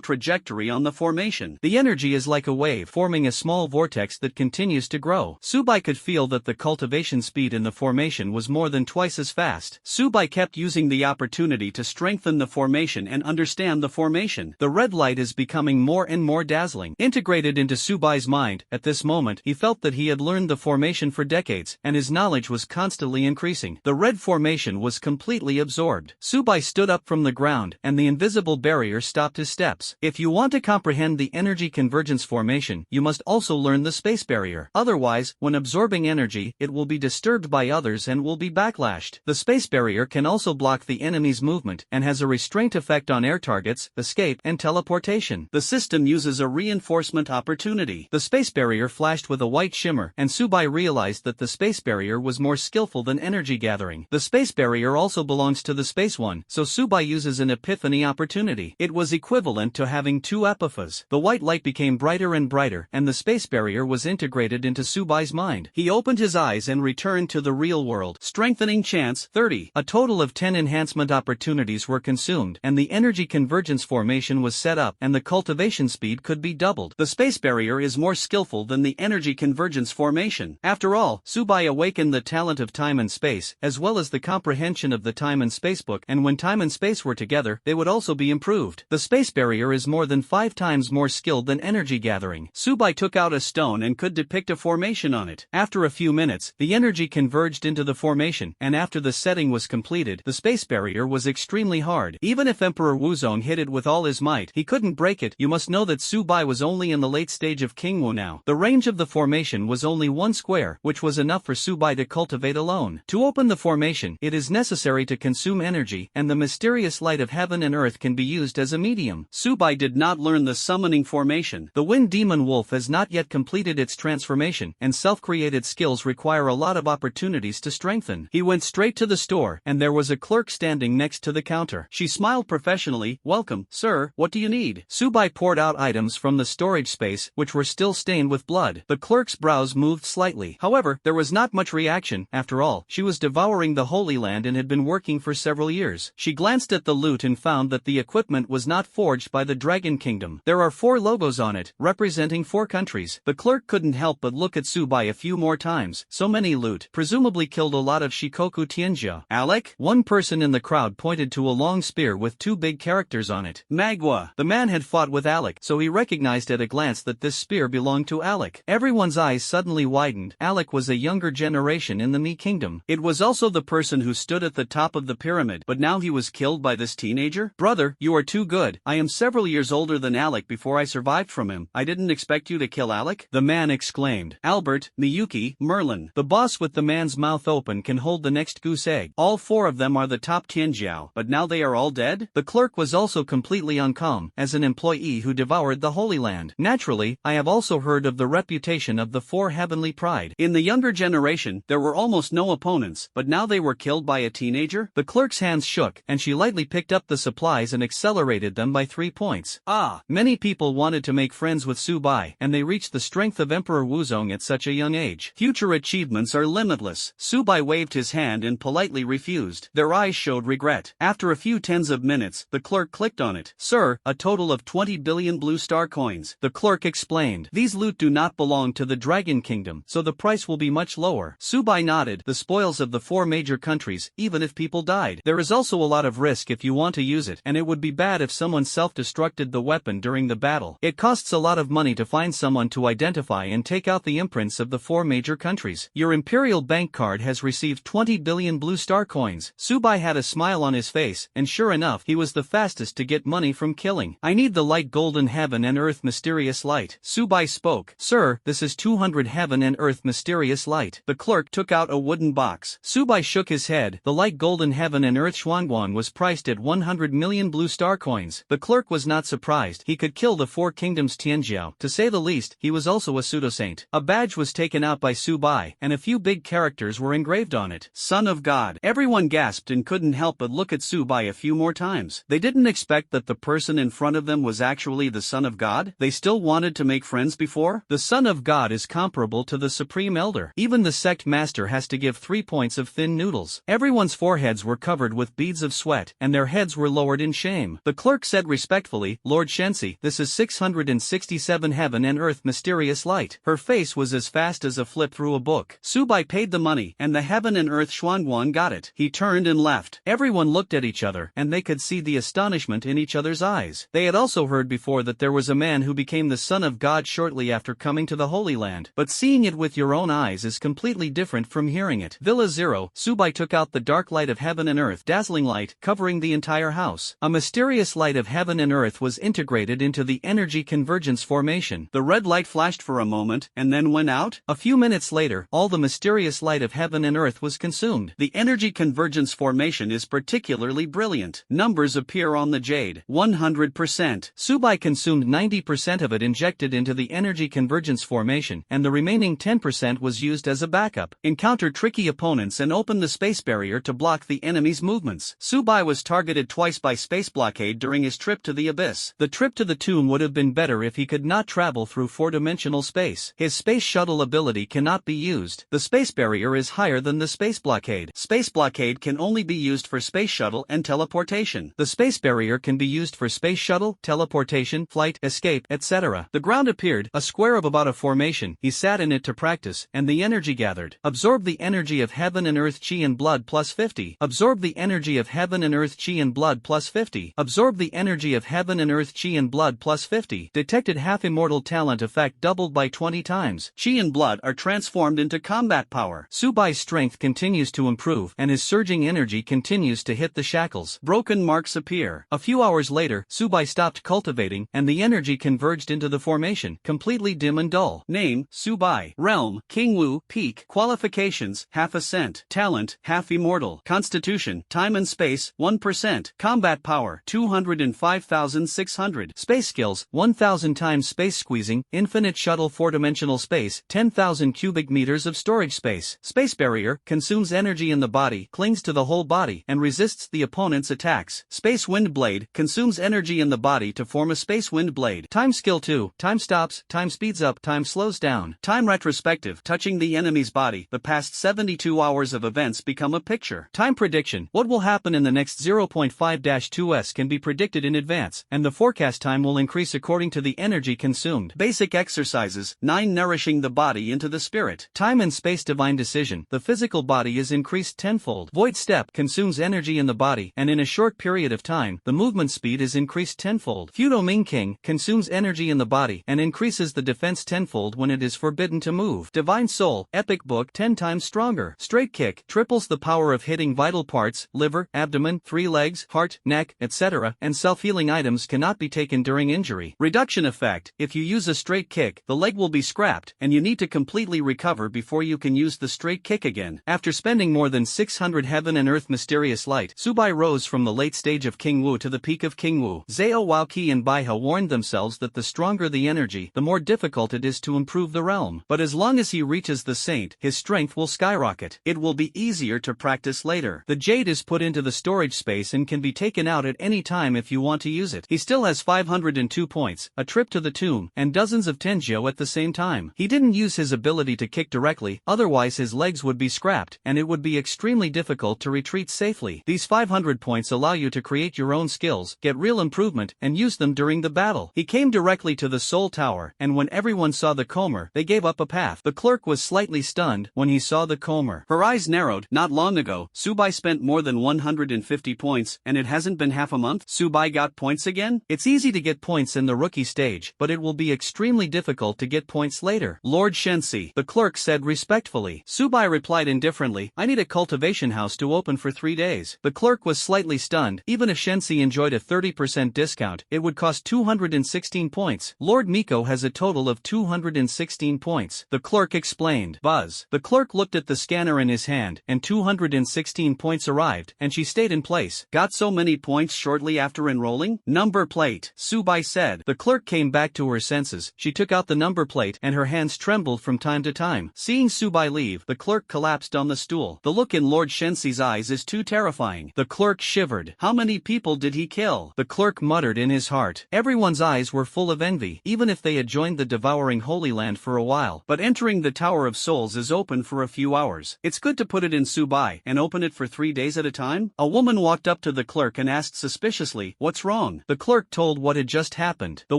trajectory on the formation. The energy is like a wave, forming a small vortex that continues to grow. Subai could feel that the cultivation speed in the formation was more than twice as fast. Subai kept using the opportunity to strengthen the formation and understand the formation. The red light is becoming more and more dazzling. Integrated into Subai's mind, at this moment he felt that he had learned the formation for decades, and his knowledge was constantly increasing. The red formation was completely absorbed. Subai stood up from the ground, and the invisible barrier stopped his steps. If you want to comprehend the energy convergence formation, you must also learn the space barrier. Otherwise, when absorbing energy, it will be disturbed by others and will be backlashed. The space barrier can also block the enemy's movement, and has a restraint effect on air targets, escape, and teleportation. The system uses a reinforcement opportunity. The space barrier flashed with a white shimmer, and Subai realized that the space barrier was more skillful than energy gathering. The space barrier also belongs to the space one, so Subai uses an epiphany opportunity. It was equivalent to having 2 epiphas. The white light became brighter and brighter, and the space barrier was integrated into Subai's mind. He opened his eyes and returned to the real world. Strengthening chance, 30. A total of 10 enhancement opportunities were consumed, and the energy convergence formation was set up, and the cultivation speed could be doubled. The space barrier is more skillful than the energy convergence formation. After all, Subai awakened the talent of time and space, as well as the comprehension of the time and space book, and when time and space were together, they would also be improved. The space barrier is more than 5 times more skilled than energy gathering. Subai took out a stone and could depict a formation on it. After a few minutes, the energy converged into the formation, and after the setting was completed, the space barrier was extremely hard. Even if Emperor Wuzong hit it with all his might, he couldn't break it. You must know that Subai was only in the late stage of King Wu now. The range of the formation was only 1 square, which was enough for Subai to cultivate alone. To open the formation, it is necessary to consume energy, and the mysterious light of heaven and earth can be used as a medium. Subai did not learn the summoning formation. The Wind Demon Wolf has not yet completed its transformation, and self-created skills require a lot of opportunities to strengthen. He went straight to the store, and there was a clerk standing next to the counter. She smiled professionally. "Welcome, sir, what do you need?" Subai poured out items from the storage space, which were still stained with blood. The clerk's brows moved slightly. However, there was not much reaction. After all, she was devouring the Holy Land and had been working for several years. She glanced at the loot and found that the equipment was not forged by the Dragon Kingdom. There are 4 logos on it, representing 4 countries. The clerk couldn't help but look at Subai a few more times. So many loot, presumably killed a lot of Shikoku Tianjia. Alec? One person in the crowd pointed to a long spear with 2 big characters on it. Manhwa. The man had fought with Alec, so he recognized at a glance that this spear belonged to Alec. Everyone's eyes suddenly widened. Alec was a younger generation in the Mi Kingdom. It was also the person who stood at the top of the pyramid, but now he was killed by this teenager? Brother, you are too good. I am several years older than Alec before I survived from him. I didn't expect you to kill Alec, the man exclaimed. Albert, Miyuki, Merlin. The boss with the man's mouth open can hold the next goose egg. All 4 of them are the top Tianjiao, but now they are all dead? The clerk was also completely uncalm, as an employee who devoured the Holy Land. Naturally, I have also heard of the reputation of the 4 heavenly pride. In the younger generation, there were almost no opponents, but now they were killed by a teenager? The clerk's hands shook, and she lightly picked up the supplies and accelerated them by 3 points. Many people wanted to make friends with with Su Bai, and they reached the strength of Emperor Wuzong at such a young age. Future achievements are limitless. Su Bai waved his hand and politely refused. Their eyes showed regret. After a few tens of minutes, the clerk clicked on it. Sir, a total of 20 billion blue star coins. The clerk explained. These loot do not belong to the Dragon Kingdom, so the price will be much lower. Su Bai nodded. The spoils of the 4 major countries, even if people died. There is also a lot of risk if you want to use it, and it would be bad if someone self-destructed the weapon during the battle. It costs a lot of money to find someone to identify and take out the imprints of the 4 major countries. Your Imperial Bank card has received 20 billion blue star coins. Su Bai had a smile on his face, and sure enough, he was the fastest to get money from killing. I need the light golden heaven and earth mysterious light. Su Bai spoke. Sir, this is 200 heaven and earth mysterious light. The clerk took out a wooden box. Su Bai shook his head. The light golden heaven and earth Xuanguan was priced at 100 million blue star coins. The clerk was not surprised. He could kill the 4 kingdoms Tianjiao. To say the least, he was also a pseudo-saint. A badge was taken out by Su Bai, and a few big characters were engraved on it. Son of God. Everyone gasped and couldn't help but look at Su Bai a few more times. They didn't expect that the person in front of them was actually the Son of God. They still wanted to make friends before. The Son of God is comparable to the Supreme Elder. Even the sect master has to give 3 points of thin noodles. Everyone's foreheads were covered with beads of sweat, and their heads were lowered in shame. The clerk said respectfully, Lord Shensi, this is 667 heaven and earth mysterious light. Her face was as fast as a flip through a book. Su Bai paid the money, and the heaven and earth Xuanguan got it. He turned and left. Everyone looked at each other, and they could see the astonishment in each other's eyes. They had also heard before that there was a man who became the Son of God shortly after coming to the Holy Land, but seeing it with your own eyes is completely different from hearing it. Villa Zero. Su Bai took out the dark light of heaven and earth, dazzling light, covering the entire house. A mysterious light of heaven and earth was integrated into the energy convergence formation. The red light flashed for a moment, and then went out. A few minutes later, all the mysterious light of heaven and earth was consumed. The energy convergence formation is particularly brilliant. Numbers appear on the jade. 100%. Su Bai consumed 90% of it injected into the energy convergence formation, and the remaining 10% was used as a backup. Encounter tricky opponents and open the space barrier to block the enemy's movements. Su Bai was targeted twice by space blockade during his trip to the abyss. The trip to the tomb would have been better if he could not travel through 4-dimensional space. His space shuttle ability cannot be used. The space barrier is higher than the space blockade. Space blockade can only be used for space shuttle and teleportation. The space barrier can be used for space shuttle, teleportation, flight, escape, etc. The ground appeared, a square of about a formation. He sat in it to practice, and the energy gathered. Absorb the energy of heaven and earth chi and blood plus 50. Absorb the energy of heaven and earth chi and blood plus 50. Absorb the energy of heaven and earth chi and blood plus 50. Detected half-immortal talent effect doubled by 20 times. Chi and blood are transformed into combat power. Su Bai's strength continues to improve, and his surging energy continues to hit the shackles. Broken marks appear. A few hours later, Su Bai stopped cultivating, and the energy converged into the formation, completely dim and dull. Name, Su Bai. Realm, King Wu. Peak. Qualifications, half ascent. Talent, half immortal. Constitution, time and space, 1%. Combat power, 205,600. Space skills, 1,000 times space squeezing, infinite shuttle 4-dimensional space, 10,000 cubic meters of storage space. Space barrier, consumes energy in the body, clings to the whole body, and resists the opponent's attacks. Space wind blade, consumes energy in the body to form a space wind blade. Time skill 2, time stops, time speeds up, time slows down. Time retrospective, touching the enemy's body, the past 72 hours of events become a picture. Time prediction, what will happen in the next 0.5-2s can be predicted in advance, and the forecast time will increase according to the energy consumed. Basic exercises, 9 nourishing the body into the spirit. Time and space divine decision, the physical body is increased tenfold. Void step, consumes energy in the body, and in a short period of time, the movement speed is increased tenfold. Fudo Ming King, consumes energy in the body, and increases the defense tenfold when it is forbidden to move. Divine Soul, epic book 10 times stronger. Straight kick, triples the power of hitting vital parts, liver, abdomen, 3 legs, heart, neck, etc., and self-healing items cannot be taken during injury. Reduction effect, if you use a straight kick, the leg will be scrapped, and you need to completely recover before you can use the straight kick again. After spending more than 600 heaven and earth mysterious light, Su Bai rose from the late stage of King Wu to the peak of King Wu. Zhao Waoqi and Baihe warned themselves that the stronger the energy, the more difficult it is to improve the realm. But as long as he reaches the saint, his strength will skyrocket. It will be easier to practice later. The jade is put into the storage space and can be taken out at any time if you want to use it. He still has 502 points. A trip to to the tomb, and dozens of tenjo at the same time. He didn't use his ability to kick directly, otherwise his legs would be scrapped, and it would be extremely difficult to retreat safely. These 500 points allow you to create your own skills, get real improvement, and use them during the battle. He came directly to the Soul Tower, and when everyone saw the comber, they gave up a path. The clerk was slightly stunned when he saw the comber. Her eyes narrowed. Not long ago, Subai spent more than 150 points, and it hasn't been half a month. Subai got points again? It's easy to get points in the rookie stage, but it will be extremely difficult to get points later. Lord Shensi, the clerk said respectfully. Subai replied indifferently, I need a cultivation house to open for 3 days. The clerk was slightly stunned. Even if Shensi enjoyed a 30% discount, it would cost 216 points. Lord Miko has a total of 216 points. The clerk explained. Buzz. The clerk looked at the scanner in his hand, and 216 points arrived, and she stayed in place. Got so many points shortly after enrolling? Number plate, Subai said. The clerk came back to her senses. She took out the number plate, and her hands trembled from time to time. Seeing Subai leave, the clerk collapsed on the stool. The look in Lord Shensi's eyes is too terrifying. The clerk shivered. How many people did he kill? The clerk muttered in his heart. Everyone's eyes were full of envy, even if they had joined the devouring Holy Land for a while. But entering the Tower of Souls is open for a few hours. It's good to put it in Subai and open it for 3 days at a time. A woman walked up to the clerk and asked suspiciously, what's wrong? The clerk told what had just happened. The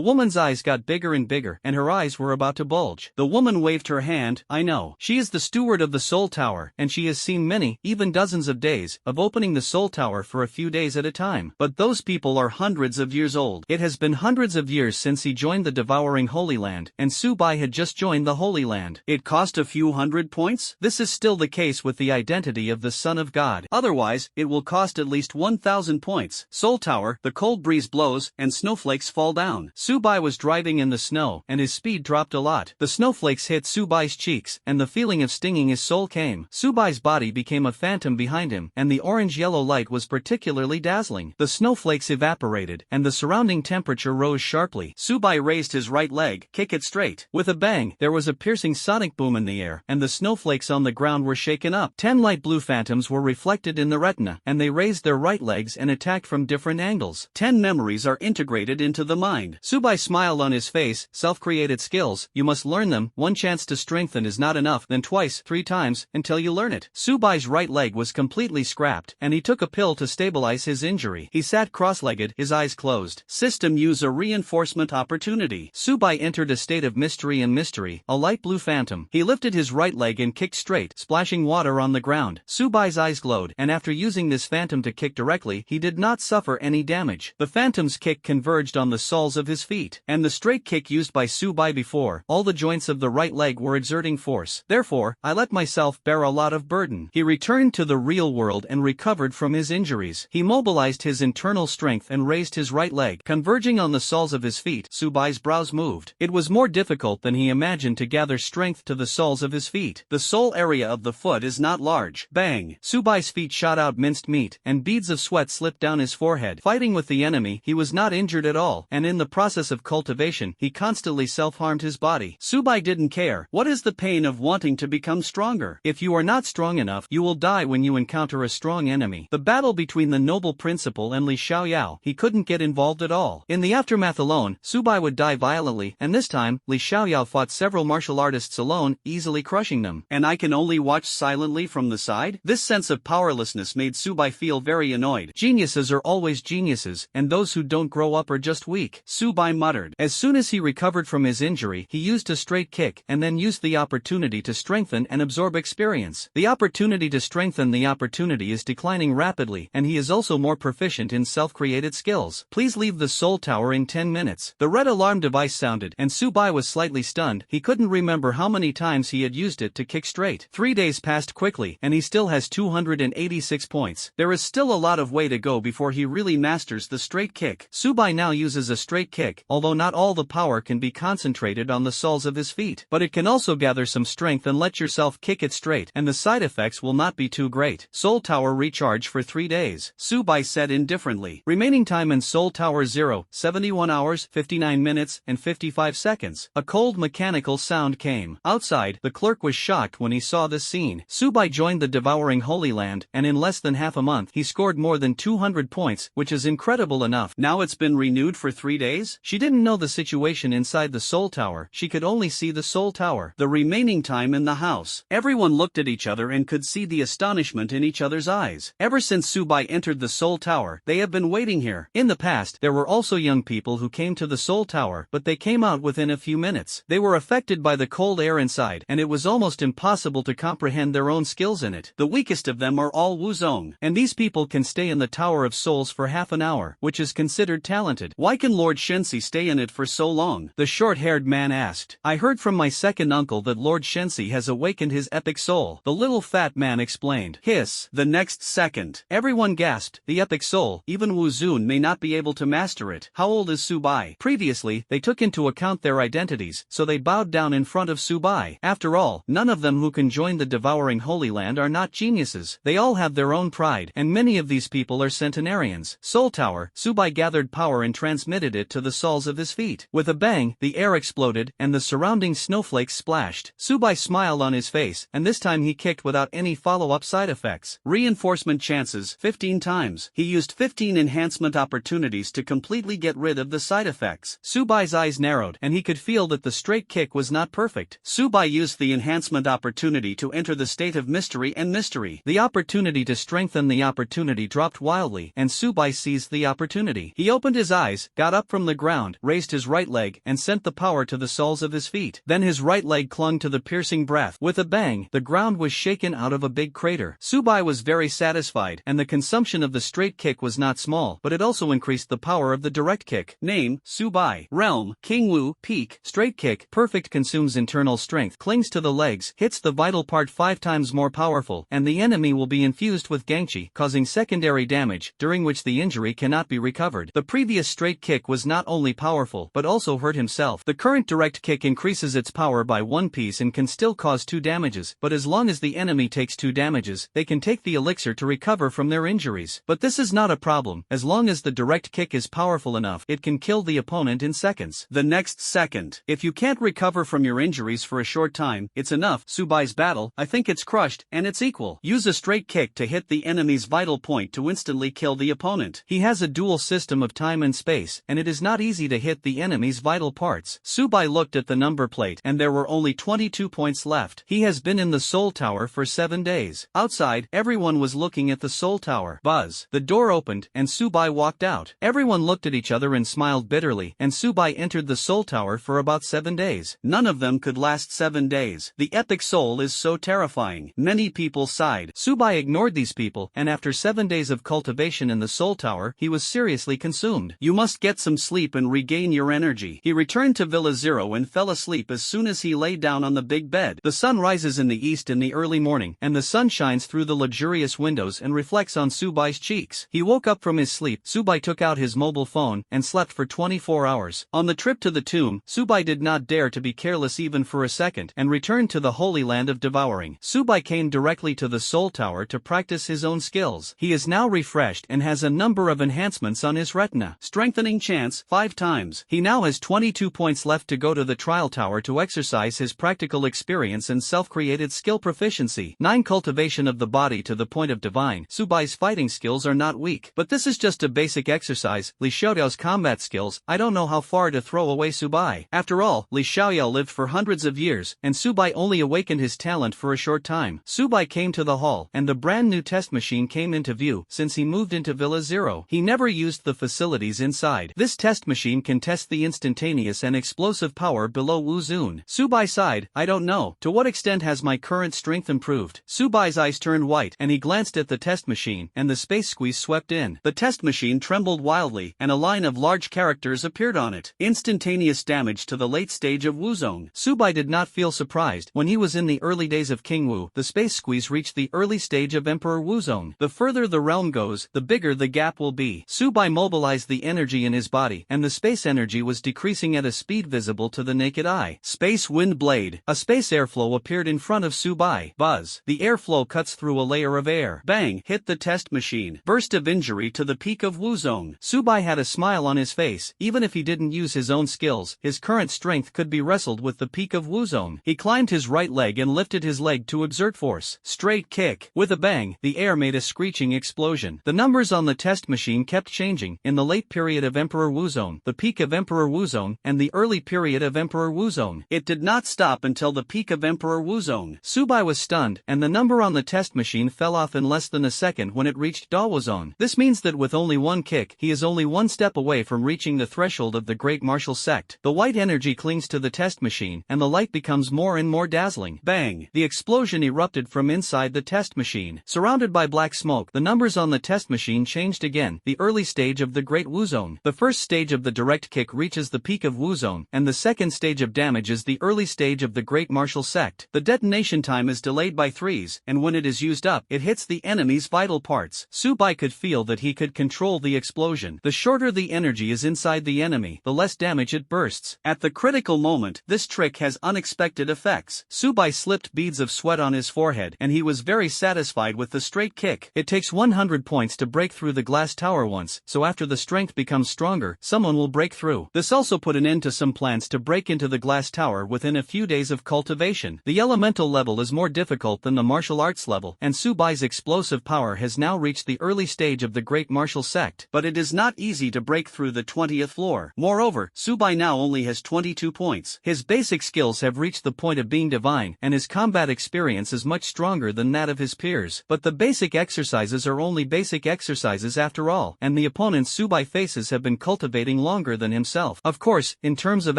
woman's eyes got bigger and bigger, and her eyes were about to bulge. The woman waved her hand. I know. She is the steward of the Soul Tower, and she has seen many, even dozens of days, of opening the Soul Tower for a few days at a time. But those people are hundreds of years old. It has been hundreds of years since he joined the devouring Holy Land, and Subai had just joined the Holy Land. It cost a few hundred points? This is still the case with the identity of the Son of God. Otherwise, it will cost at least 1,000 points. Soul Tower, the cold breeze blows, and snowflakes fall down. Subai was driving in the snow, and his speed dropped a lot. The snowflakes hit Subai's cheeks, and the feeling of stinging his soul came. Subai's body became a phantom behind him, and the orange-yellow light was particularly dazzling. The snowflakes evaporated, and the surrounding temperature rose sharply. Subai raised his right leg, kick it straight. With a bang, there was a piercing sonic boom in the air, and the snowflakes on the ground were shaken up. 10 light blue phantoms were reflected in the retina, and they raised their right legs and attacked from different angles. 10 memories are integrated into the mind. Subai smiled on his face. Self-created skills, you must learn them. One chance to strengthen is not enough, then twice, 3 times, until you learn it. Subai's right leg was completely scrapped, and he took a pill to stabilize his injury. He sat cross-legged, his eyes closed. System use a reinforcement opportunity. Subai entered a state of mystery and mystery, a light blue phantom. He lifted his right leg and kicked straight, splashing water on the ground. Subai's eyes glowed, and after using this phantom to kick directly, he did not suffer any damage. The phantom's kick converged on the soles of his feet, and the straight kick used by Subai before, all the joints of the right leg were exerting force. Therefore, I let myself bear a lot of burden. He returned to the real world and recovered from his injuries. He mobilized his internal strength and raised his right leg, converging on the soles of his feet. Subai's brows moved. It was more difficult than he imagined to gather strength to the soles of his feet. The sole area of the foot is not large. Bang! Subai's feet shot out minced meat, and beads of sweat slipped down his forehead. Fighting with the enemy, he was not injured at all, and in the process of cultivation, he constantly self-harmed his body. Subai didn't care. What is the pain of wanting to become stronger? If you are not strong enough, you will die when you encounter a strong enemy. The battle between the noble principal and Li Xiaoyao, he couldn't get involved at all. In the aftermath alone, Subai would die violently, and this time, Li Xiaoyao fought several martial artists alone, easily crushing them. And I can only watch silently from the side? This sense of powerlessness made Subai feel very annoyed. Geniuses are always geniuses, and those who don't grow up are just weak, Subai muttered. As soon as he recovered from his injury, he used a straight kick, and then used the opportunity to strengthen and absorb experience. The opportunity to strengthen the opportunity is declining rapidly, and he is also more proficient in self-created skills. Please leave the Soul Tower in 10 minutes. The red alarm device sounded, and Subai was slightly stunned. He couldn't remember how many times he had used it to kick straight. 3 days passed quickly, and he still has 286 points. There is still a lot of way to go before he really masters the straight kick. Subai now uses a straight kick, although not all the power can be concentrated on the soles of his feet, but it can also gather some strength and let yourself kick it straight, and the side effects will not be too great. Soul Tower recharge for 3 days, Subai said indifferently. Remaining time in Soul Tower 0, 71 hours, 59 minutes, and 55 seconds. A cold mechanical sound came. Outside, the clerk was shocked when he saw this scene. Subai joined the devouring Holy Land, and in less than half a month, he scored more than 200 points, which is incredible enough. Now it's been renewed for 3 days? She didn't know the situation inside the Soul Tower, she could only see the Soul Tower. The remaining time in the house, everyone looked at each other and could see the astonishment in each other's eyes. Ever since Subai entered the Soul Tower, they have been waiting here. In the past, there were also young people who came to the Soul Tower, but they came out within a few minutes. They were affected by the cold air inside, and it was almost impossible to comprehend their own skills in it. The weakest of them are all Wuzong, and these people can stay in the Tower of Souls for half an hour, which is considered talented. Why can Lord Shensi stay in it for so long? The short-haired man asked. I heard from my second uncle that Lord Shensi has awakened his epic soul, the little fat man explained. Hiss. The next second, everyone gasped. The epic soul, even Wuzun may not be able to master it. How old is Subai? Previously, they took into account their identities, so they bowed down in front of Subai. After all, none of them who can join the devouring Holy Land are not geniuses. They all have their own pride, and many of these people are centenarians. Soul Tower, Subai gathered power and transmitted it to the soles of his feet. With a bang, the air exploded, and the surrounding snowflakes splashed. Subai smiled on his face, and this time he kicked without any follow-up side effects. Reinforcement chances, 15 times. He used 15 enhancement opportunities to completely get rid of the side effects. Subai's eyes narrowed, and he could feel that the straight kick was not perfect. Subai used the enhancement opportunity to enter the state of mystery and mystery. The opportunity to strengthen the opportunity dropped wildly, and Subai seized the opportunity. He opened his eyes, got up from the ground, raised his right leg, and sent the power to the soles of his feet. Then his right leg clung to the piercing breath. With a bang, the ground was shaken out of a big crater. Subai was very satisfied, and the consumption of the straight kick was not small, but it also increased the power of the direct kick. Name, Subai. Realm, King Wu. Peak, straight kick. Perfect, consumes internal strength, clings to the legs, hits the vital part 5 times more powerful, and the enemy will be infused with Gangchi, causing secondary damage, during which the injury cannot be recovered. The previous straight kick was not only powerful, but also hurt himself. The current direct kick increases its power by 1 piece and can still cause 2 damages, but as long as the enemy takes 2 damages, they can take the elixir to recover from their injuries. But this is not a problem. As long as the direct kick is powerful enough, it can kill the opponent in seconds. The next second, if you can't recover from your injuries for a short time, it's enough. Subai's battle, I think it's crushed, and it's equal. Use a straight kick to hit the enemy's vital point to instantly kill the opponent. He has a dual system of time and space, and it is not easy to hit the enemy's vital parts. Subai looked at the number plate, and there were only 22 points left. He has been in the Soul Tower for 7 days. Outside, everyone was looking at the Soul Tower. Buzz. The door opened, and Subai walked out. Everyone looked at each other and smiled bitterly, and Subai entered the Soul Tower for about 7 days. None of them could last 7 days. The epic soul is so terrifying. Many people sighed. Subai ignored these people, and after 7 days of cultivation in the Soul Tower, he was seriously consumed. You must get some sleep and regain your energy. He returned to Villa Zero and fell asleep as soon as he lay down on the big bed. The sun rises in the east in the early morning, and the sun shines through the luxurious windows and reflects on Subai's cheeks. He woke up from his sleep. Subai took out his mobile phone and slept for 24 hours. On the trip to the tomb, Subai did not dare to be careless even for a second, and returned to the Holy Land of Devouring. Subai came directly to the Soul Tower to practice his own skills. He is now refreshed and has a number of enhancements on his retina. Strengthening chance, 5 times. He now has 22 points left to go to the Trial Tower to exercise his practical experience and self-created skill proficiency. 9 Cultivation of the body to the point of divine. Subai's fighting skills are not weak, but this is just a basic exercise. Li Xiaoyao's combat skills, I don't know how far to throw away Subai. After all, Li Xiaoyao lived for hundreds of years, and Subai only awakened his talent for a short time. Subai came to the hall, and the brand new test machine came into view. Since he moved into Villa Zero, he never used the facilities inside. This test machine can test the instantaneous and explosive power below Wuzun. Subai sighed, I don't know. To what extent has my current strength improved? Subai's eyes turned white, and he glanced at the test machine, and the space squeeze swept in. The test machine trembled wildly, and a line of large characters appeared on it. Instantaneous damage to the late stage of Wuzong. Subai did not feel surprised. When he was in the early days of King Wu, the space squeeze reached the early stage of Emperor Wuzong. The further the realm goes, the bigger the gap will be. Subai mobilized the energy in his body, and the space energy was decreasing at a speed visible to the naked eye. Space wind blade. A space airflow appeared in front of Subai. Buzz. The airflow cuts through a layer of air. Bang. Hit the test machine. Burst of injury to the peak of Wuzong. Subai had a smile on his face. Even if he didn't use his own skills, his current strength could be wrestled with the peak of Wuzong. He climbed his right leg and lifted his leg to exert force. Straight kick. With a bang, the air made a screeching explosion. The numbers on the test machine kept changing. In the late period of Emperor Wuzong, the peak peak of Emperor Wuzong, and the early period of Emperor Wuzong. It did not stop until the peak of Emperor Wuzong. Su Bai was stunned, and the number on the test machine fell off in less than a second when it reached Dawuzong. This means that with only one kick, he is only one step away from reaching the threshold of the great martial sect. The white energy clings to the test machine, and the light becomes more and more dazzling. Bang! The explosion erupted from inside the test machine. Surrounded by black smoke, the numbers on the test machine changed again. The early stage of the Great Wuzong. The first stage of the direct kick reaches the peak of Wuzong, and the second stage of damage is the early stage of the Great Martial Sect. The detonation time is delayed by threes, and when it is used up, it hits the enemy's vital parts. Su Bai could feel that he could control the explosion. The shorter the energy is inside the enemy, the less damage it bursts. At the critical moment, this trick has unexpected effects. Su Bai slipped beads of sweat on his forehead, and he was very satisfied with the straight kick. It takes 100 points to break through the glass tower once, so after the strength becomes stronger, someone will break through. This also put an end to some plans to break into the glass tower within a few days of cultivation. The elemental level is more difficult than the martial arts level, and Su Bai's explosive power has now reached the early stage of the Great Martial Sect. But it is not easy to break through the 20th floor. Moreover, Su Bai now only has 22 points. His basic skills have reached the point of being divine, and his combat experience is much stronger than that of his peers. But the basic exercises are only basic exercises after all, and the opponents Su Bai faces have been cultivating longer than himself. Of course, in terms of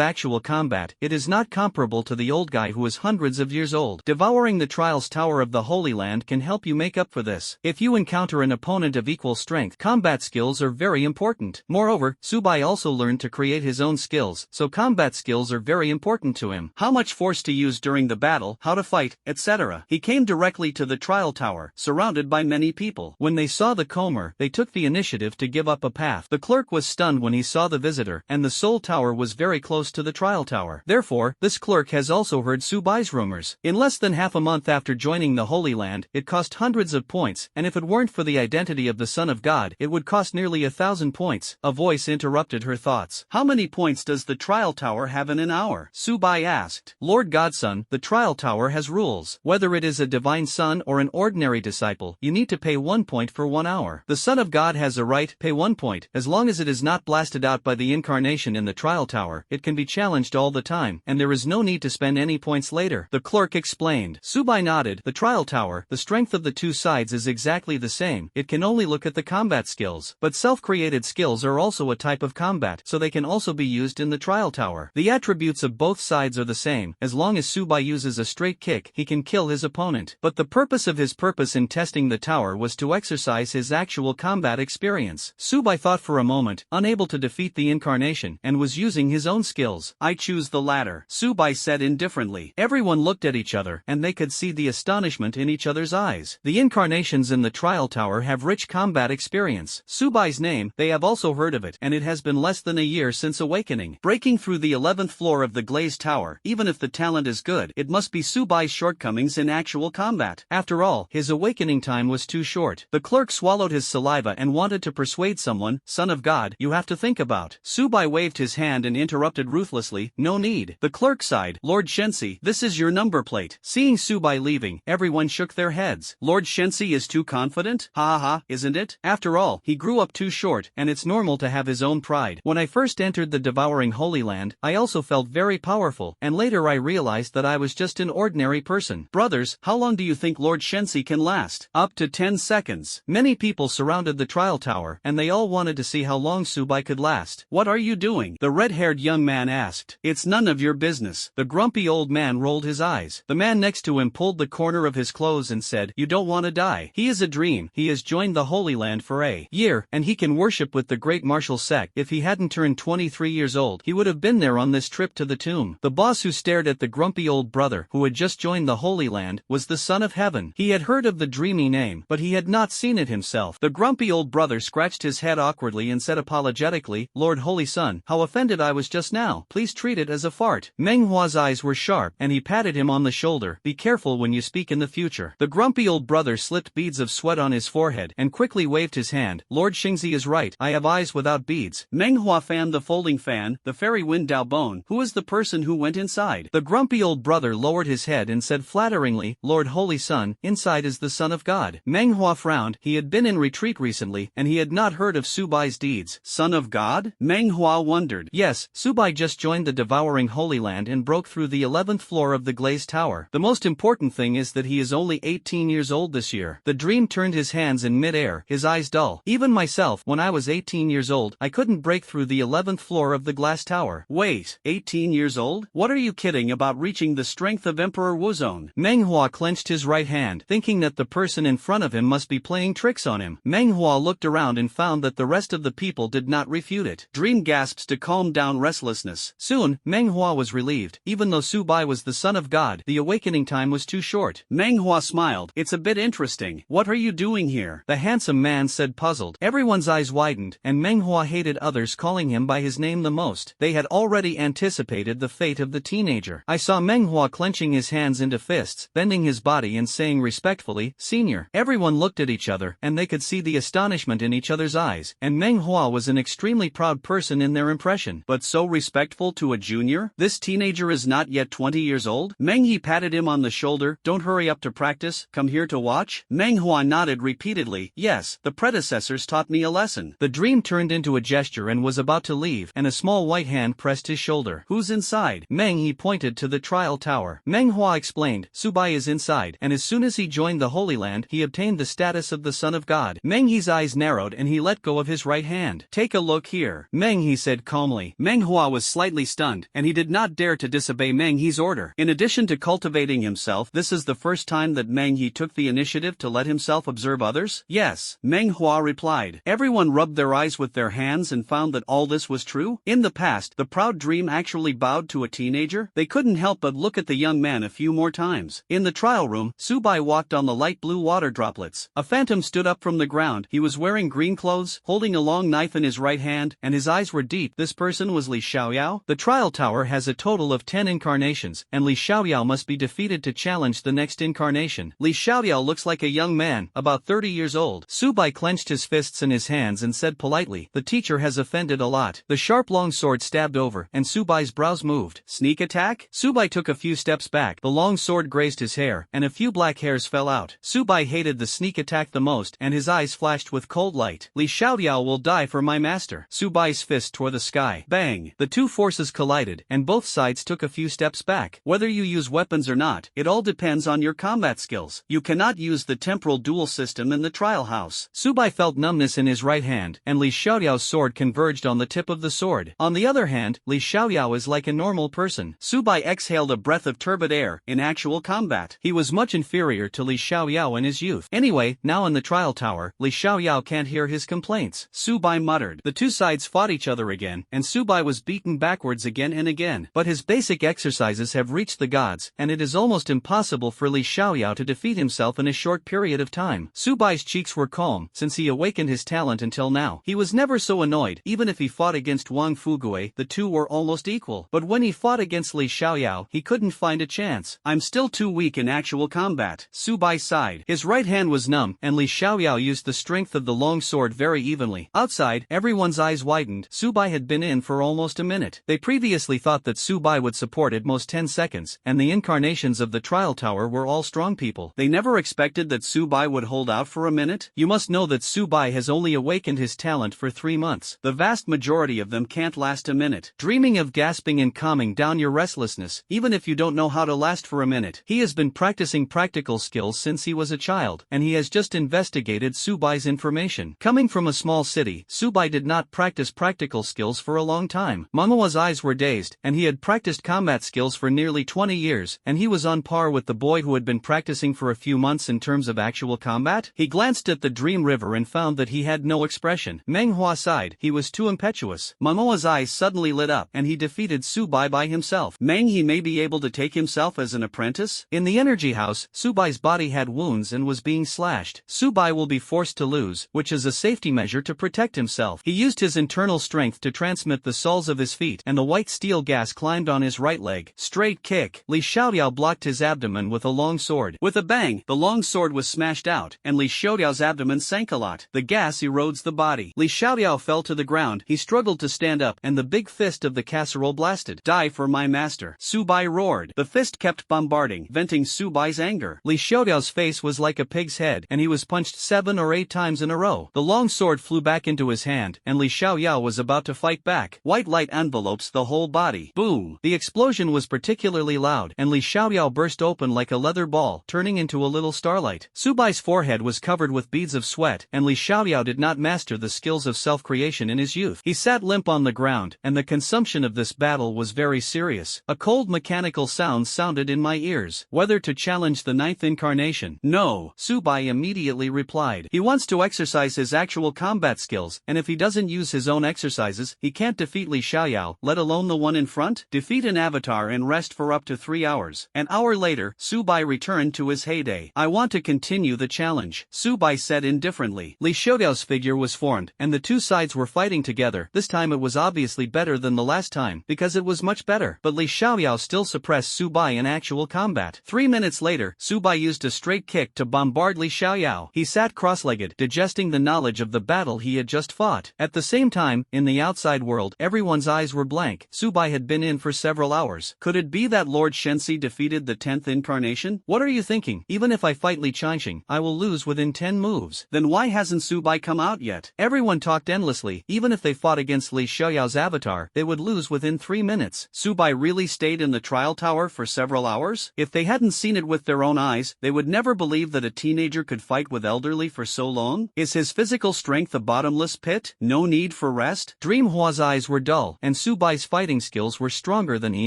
actual combat, it is not comparable to the old guy who is hundreds of years old. Devouring the Trials Tower of the Holy Land can help you make up for this. If you encounter an opponent of equal strength, combat skills are very important. Moreover, Su Bai also learned to create his own skills, so combat skills are very important to him. How much force to use during the battle, how to fight, etc. He came directly to the trial tower, surrounded by many people. When they saw the comer, they took the initiative to give up a path. The clerk was stunned when he saw the visitor, and the Soul Tower was very close to the trial tower. Therefore, this clerk has also heard Su Bai's rumors. In less than half a month after joining the Holy Land, it cost hundreds of points, and if it weren't for the identity of the Son of God, it would cost nearly 1,000 points. A voice interrupted her thoughts. How many points does the trial tower have in an hour? Su Bai asked. Lord Godson, the trial tower has rules. Whether it is a divine son or an ordinary disciple, you need to pay 1 point for 1 hour. The Son of God has a right, pay 1 point. As long as it is not blasted out by the incarnation in the trial tower, it can be challenged all the time, and there is no need to spend any points later. The clerk explained. Su Bai nodded. The trial tower, the strength of the two sides is exactly the same. It can only look at the combat skills. But self-created skills are also a type of combat, so they can also be used in the trial tower. The attributes of both sides are the same. As long as Su Bai uses a straight kick, he can kill his opponent. But the purpose of his purpose in testing the tower was to exercise his actual combat experience. Su Bai thought for a moment, unable to defeat the incarnation, and was using his own skills. I choose the latter, Su Bai said indifferently. Everyone looked at each other, and they could see the astonishment in each other's eyes. The incarnations in the trial tower have rich combat experience. Su Bai's name, they have also heard of it, and it has been less than a year since awakening. Breaking through the 11th floor of the glazed tower, even if the talent is good, it must be Su Bai's shortcomings in actual combat. After all, his awakening time was too short. The clerk swallowed his saliva and wanted to persuade someone. Son of God, you have to think about. Su Bai waved his hand and interrupted ruthlessly. No need. The clerk sighed. Lord Shensi, this is your number plate. Seeing Su Bai leaving, everyone shook their heads. Lord Shensi is too confident? Ha ha ha, isn't it? After all, he grew up too short, and it's normal to have his own pride. When I first entered the devouring Holy Land, I also felt very powerful, and later I realized that I was just an ordinary person. Brothers, how long do you think Lord Shensi can last? Up to 10 seconds. Many people surrounded the trial tower, and they all wanted to see how long Su Bai could last. What are you doing? The red-haired young man asked. It's none of your business. The grumpy old man rolled his eyes. The man next to him pulled the corner of his clothes and said, you don't want to die. He is a dream. He has joined the Holy Land for a year, and he can worship with the Great Martial Sect. If he hadn't turned 23 years old, he would have been there on this trip to the tomb. The boss who stared at the grumpy old brother, who had just joined the Holy Land, was the Son of Heaven. He had heard of the dreamy name, but he had not seen it himself. The grumpy old brother scratched his head awkwardly and said apologetically, Lord Holy Son, how offended I was just now. Please treat it as a fart. Manhwa's eyes were sharp, and he patted him on the shoulder. Be careful when you speak in the future. The grumpy old brother slipped beads of sweat on his forehead and quickly waved his hand. Lord Xingzi is right. I have eyes without beads. Manhwa fanned the folding fan. The fairy wind Daobon. Who is the person who went inside? The grumpy old brother lowered his head and said flatteringly, Lord Holy Son, inside is the Son of God. Manhwa frowned. He had been in retreat recently, and he had not heard of Su Bai's deeds. Son of God? Manhwa Manhwa wondered. Yes, Subai just joined the devouring Holy Land and broke through the 11th floor of the glazed tower. The most important thing is that he is only 18 years old this year. The dream turned his hands in mid-air, his eyes dull. Even myself, when I was 18 years old, I couldn't break through the 11th floor of the glass tower. Wait, 18 years old? What are you kidding about reaching the strength of Emperor Wuzong? Manhwa clenched his right hand, thinking that the person in front of him must be playing tricks on him. Manhwa looked around and found that the rest of the people did not refute it. Dream gasped to calm down restlessness. Soon, Manhwa was relieved. Even though Subai was the son of God, the awakening time was too short. Manhwa smiled. It's a bit interesting. What are you doing here? The handsome man said, puzzled. Everyone's eyes widened, and Manhwa hated others calling him by his name the most. They had already anticipated the fate of the teenager. I saw Manhwa clenching his hands into fists, bending his body and saying respectfully, "Senior." Everyone looked at each other, and they could see the astonishment in each other's eyes, and Manhwa was an extremely proud person in their impression. But so respectful to a junior? This teenager is not yet 20 years old? Menghe patted him on the shoulder. Don't hurry up to practice, come here to watch? Manhwa nodded repeatedly. Yes, the predecessors taught me a lesson. The dream turned into a gesture and was about to leave, and a small white hand pressed his shoulder. Who's inside? Menghe pointed to the trial tower. Manhwa explained, Subai is inside, and as soon as he joined the Holy Land, he obtained the status of the Son of God. Menghe's eyes narrowed and he let go of his right hand. Take a look here, Menghe said calmly. Manhwa was slightly stunned, and he did not dare to disobey Menghe's order. In addition to cultivating himself, this is the first time that Menghe took the initiative to let himself observe others? Yes, Manhwa replied. Everyone rubbed their eyes with their hands and found that all this was true. In the past, the proud dream actually bowed to a teenager. They couldn't help but look at the young man a few more times. In the trial room, Subai walked on the light blue water droplets. A phantom stood up from the ground. He was wearing green clothes, holding a long knife in his right hand, and his eyes were deep. This person was Li Xiaoyao. The trial tower has a total of 10 incarnations, and Li Xiaoyao must be defeated to challenge the next incarnation. Li Xiaoyao looks like a young man, about 30 years old. Subai clenched his fists in his hands and said politely, the teacher has offended a lot. The sharp long sword stabbed over, and Subai's brows moved. Sneak attack? Subai took a few steps back. The long sword grazed his hair, and a few black hairs fell out. Subai hated the sneak attack the most, and his eyes flashed with cold light. Li Xiaoyao will die for my master. Subai's fist tore the sky. Bang! The two forces collided, and both sides took a few steps back. Whether you use weapons or not, it all depends on your combat skills. You cannot use the temporal duel system in the trial house. Subai felt numbness in his right hand, and Li Xiaoyao's sword converged on the tip of the sword. On the other hand, Li Xiaoyao is like a normal person. Subai exhaled a breath of turbid air. In actual combat, he was much inferior to Li Xiaoyao in his youth. Anyway, now in the trial tower, Li Xiaoyao can't hear his complaints. Subai muttered. The two sides fought each other again, and Subai was beaten backwards again and again. But his basic exercises have reached the gods, and it is almost impossible for Li Xiaoyao to defeat himself in a short period of time. Subai's cheeks were calm, since he awakened his talent until now. He was never so annoyed. Even if he fought against Wang Fugue, the two were almost equal. But when he fought against Li Xiaoyao, he couldn't find a chance. I'm still too weak in actual combat. Subai sighed. His right hand was numb, and Li Xiaoyao used the strength of the long sword very evenly. Outside, everyone's eyes widened. Subai had been in for almost a minute. They previously thought that Subai would support at most 10 seconds, and the incarnations of the trial tower were all strong people. They never expected that Subai would hold out for a minute. You must know that Subai has only awakened his talent for 3 months. The vast majority of them can't last a minute. Dreaming of gasping and calming down your restlessness, even if you don't know how to last for a minute. He has been practicing practical skills since he was a child, and he has just investigated Subai's information. Coming from a small city, Subai did not practice practical skills for a long time. Manhwa's eyes were dazed, and he had practiced combat skills for nearly 20 years, and he was on par with the boy who had been practicing for a few months in terms of actual combat. He glanced at the dream river and found that he had no expression. Manhwa sighed. He was too impetuous. Manhwa's eyes suddenly lit up, and he defeated Subai by himself. He may be able to take himself as an apprentice? In the energy house, Subai's body had wounds and was being slashed. Subai will be forced to lose, which is a safety measure to protect himself. He used his internal strength to transmit the soles of his feet, and the white steel gas climbed on his right leg. Straight kick. Li Xiaoyao blocked his abdomen with a long sword. With a bang, the long sword was smashed out, and Li Xiaoyao's abdomen sank a lot. The gas erodes the body. Li Xiaoyao fell to the ground. He struggled to stand up, and the big fist of the casserole blasted. Die for my master. Subai roared. The fist kept bombarding, venting Subai's anger. Li Xiaoyao's face was like a pig's head, and he was punched 7 or 8 times in a row. The long sword flew back into his hand, and Li Xiaoyao was about to fight back. White light envelopes the whole body. Boom! The explosion was particularly loud, and Li Xiaoyao burst open like a leather ball, turning into a little starlight. Subai's forehead was covered with beads of sweat, and Li Xiaoyao did not master the skills of self-creation in his youth. He sat limp on the ground, and the consumption of this battle was very serious. A cold mechanical sound sounded in my ears. Whether to challenge the ninth incarnation? No, Subai immediately replied. He wants to exercise his actual combat skills, and if he doesn't use his own exercises, he can't defeat Li Xiaoyao, let alone the one in front. Defeat an avatar and rest for up to 3 hours. An hour later, Subai returned to his heyday. I want to continue the challenge, Subai said indifferently. Li Xiaoyao's figure was formed, and the two sides were fighting together. This time it was obviously better than the last time, because it was much better. But Li Xiaoyao still suppressed Subai in actual combat. 3 minutes later, Subai used a straight kick to bombard Li Xiaoyao. He sat cross-legged, digesting the knowledge of the battle he had just fought. At the same time, in the outside world, everyone's eyes were blank. Subai had been in for several hours. Could it be that Lord Shenxi defeated the 10th incarnation? What are you thinking? Even if I fight Li Changxing, I will lose within 10 moves. Then why hasn't Subai come out yet? Everyone talked endlessly. Even if they fought against Li Xiaoyao's avatar, they would lose within 3 minutes. Subai really stayed in the trial tower for several hours? If they hadn't seen it with their own eyes, they would never believe that a teenager could fight with elderly for so long. Is his physical strength a bottomless pit? No need for rest? Dreamhua's eyes were dull, and Subai's fighting skills were stronger than he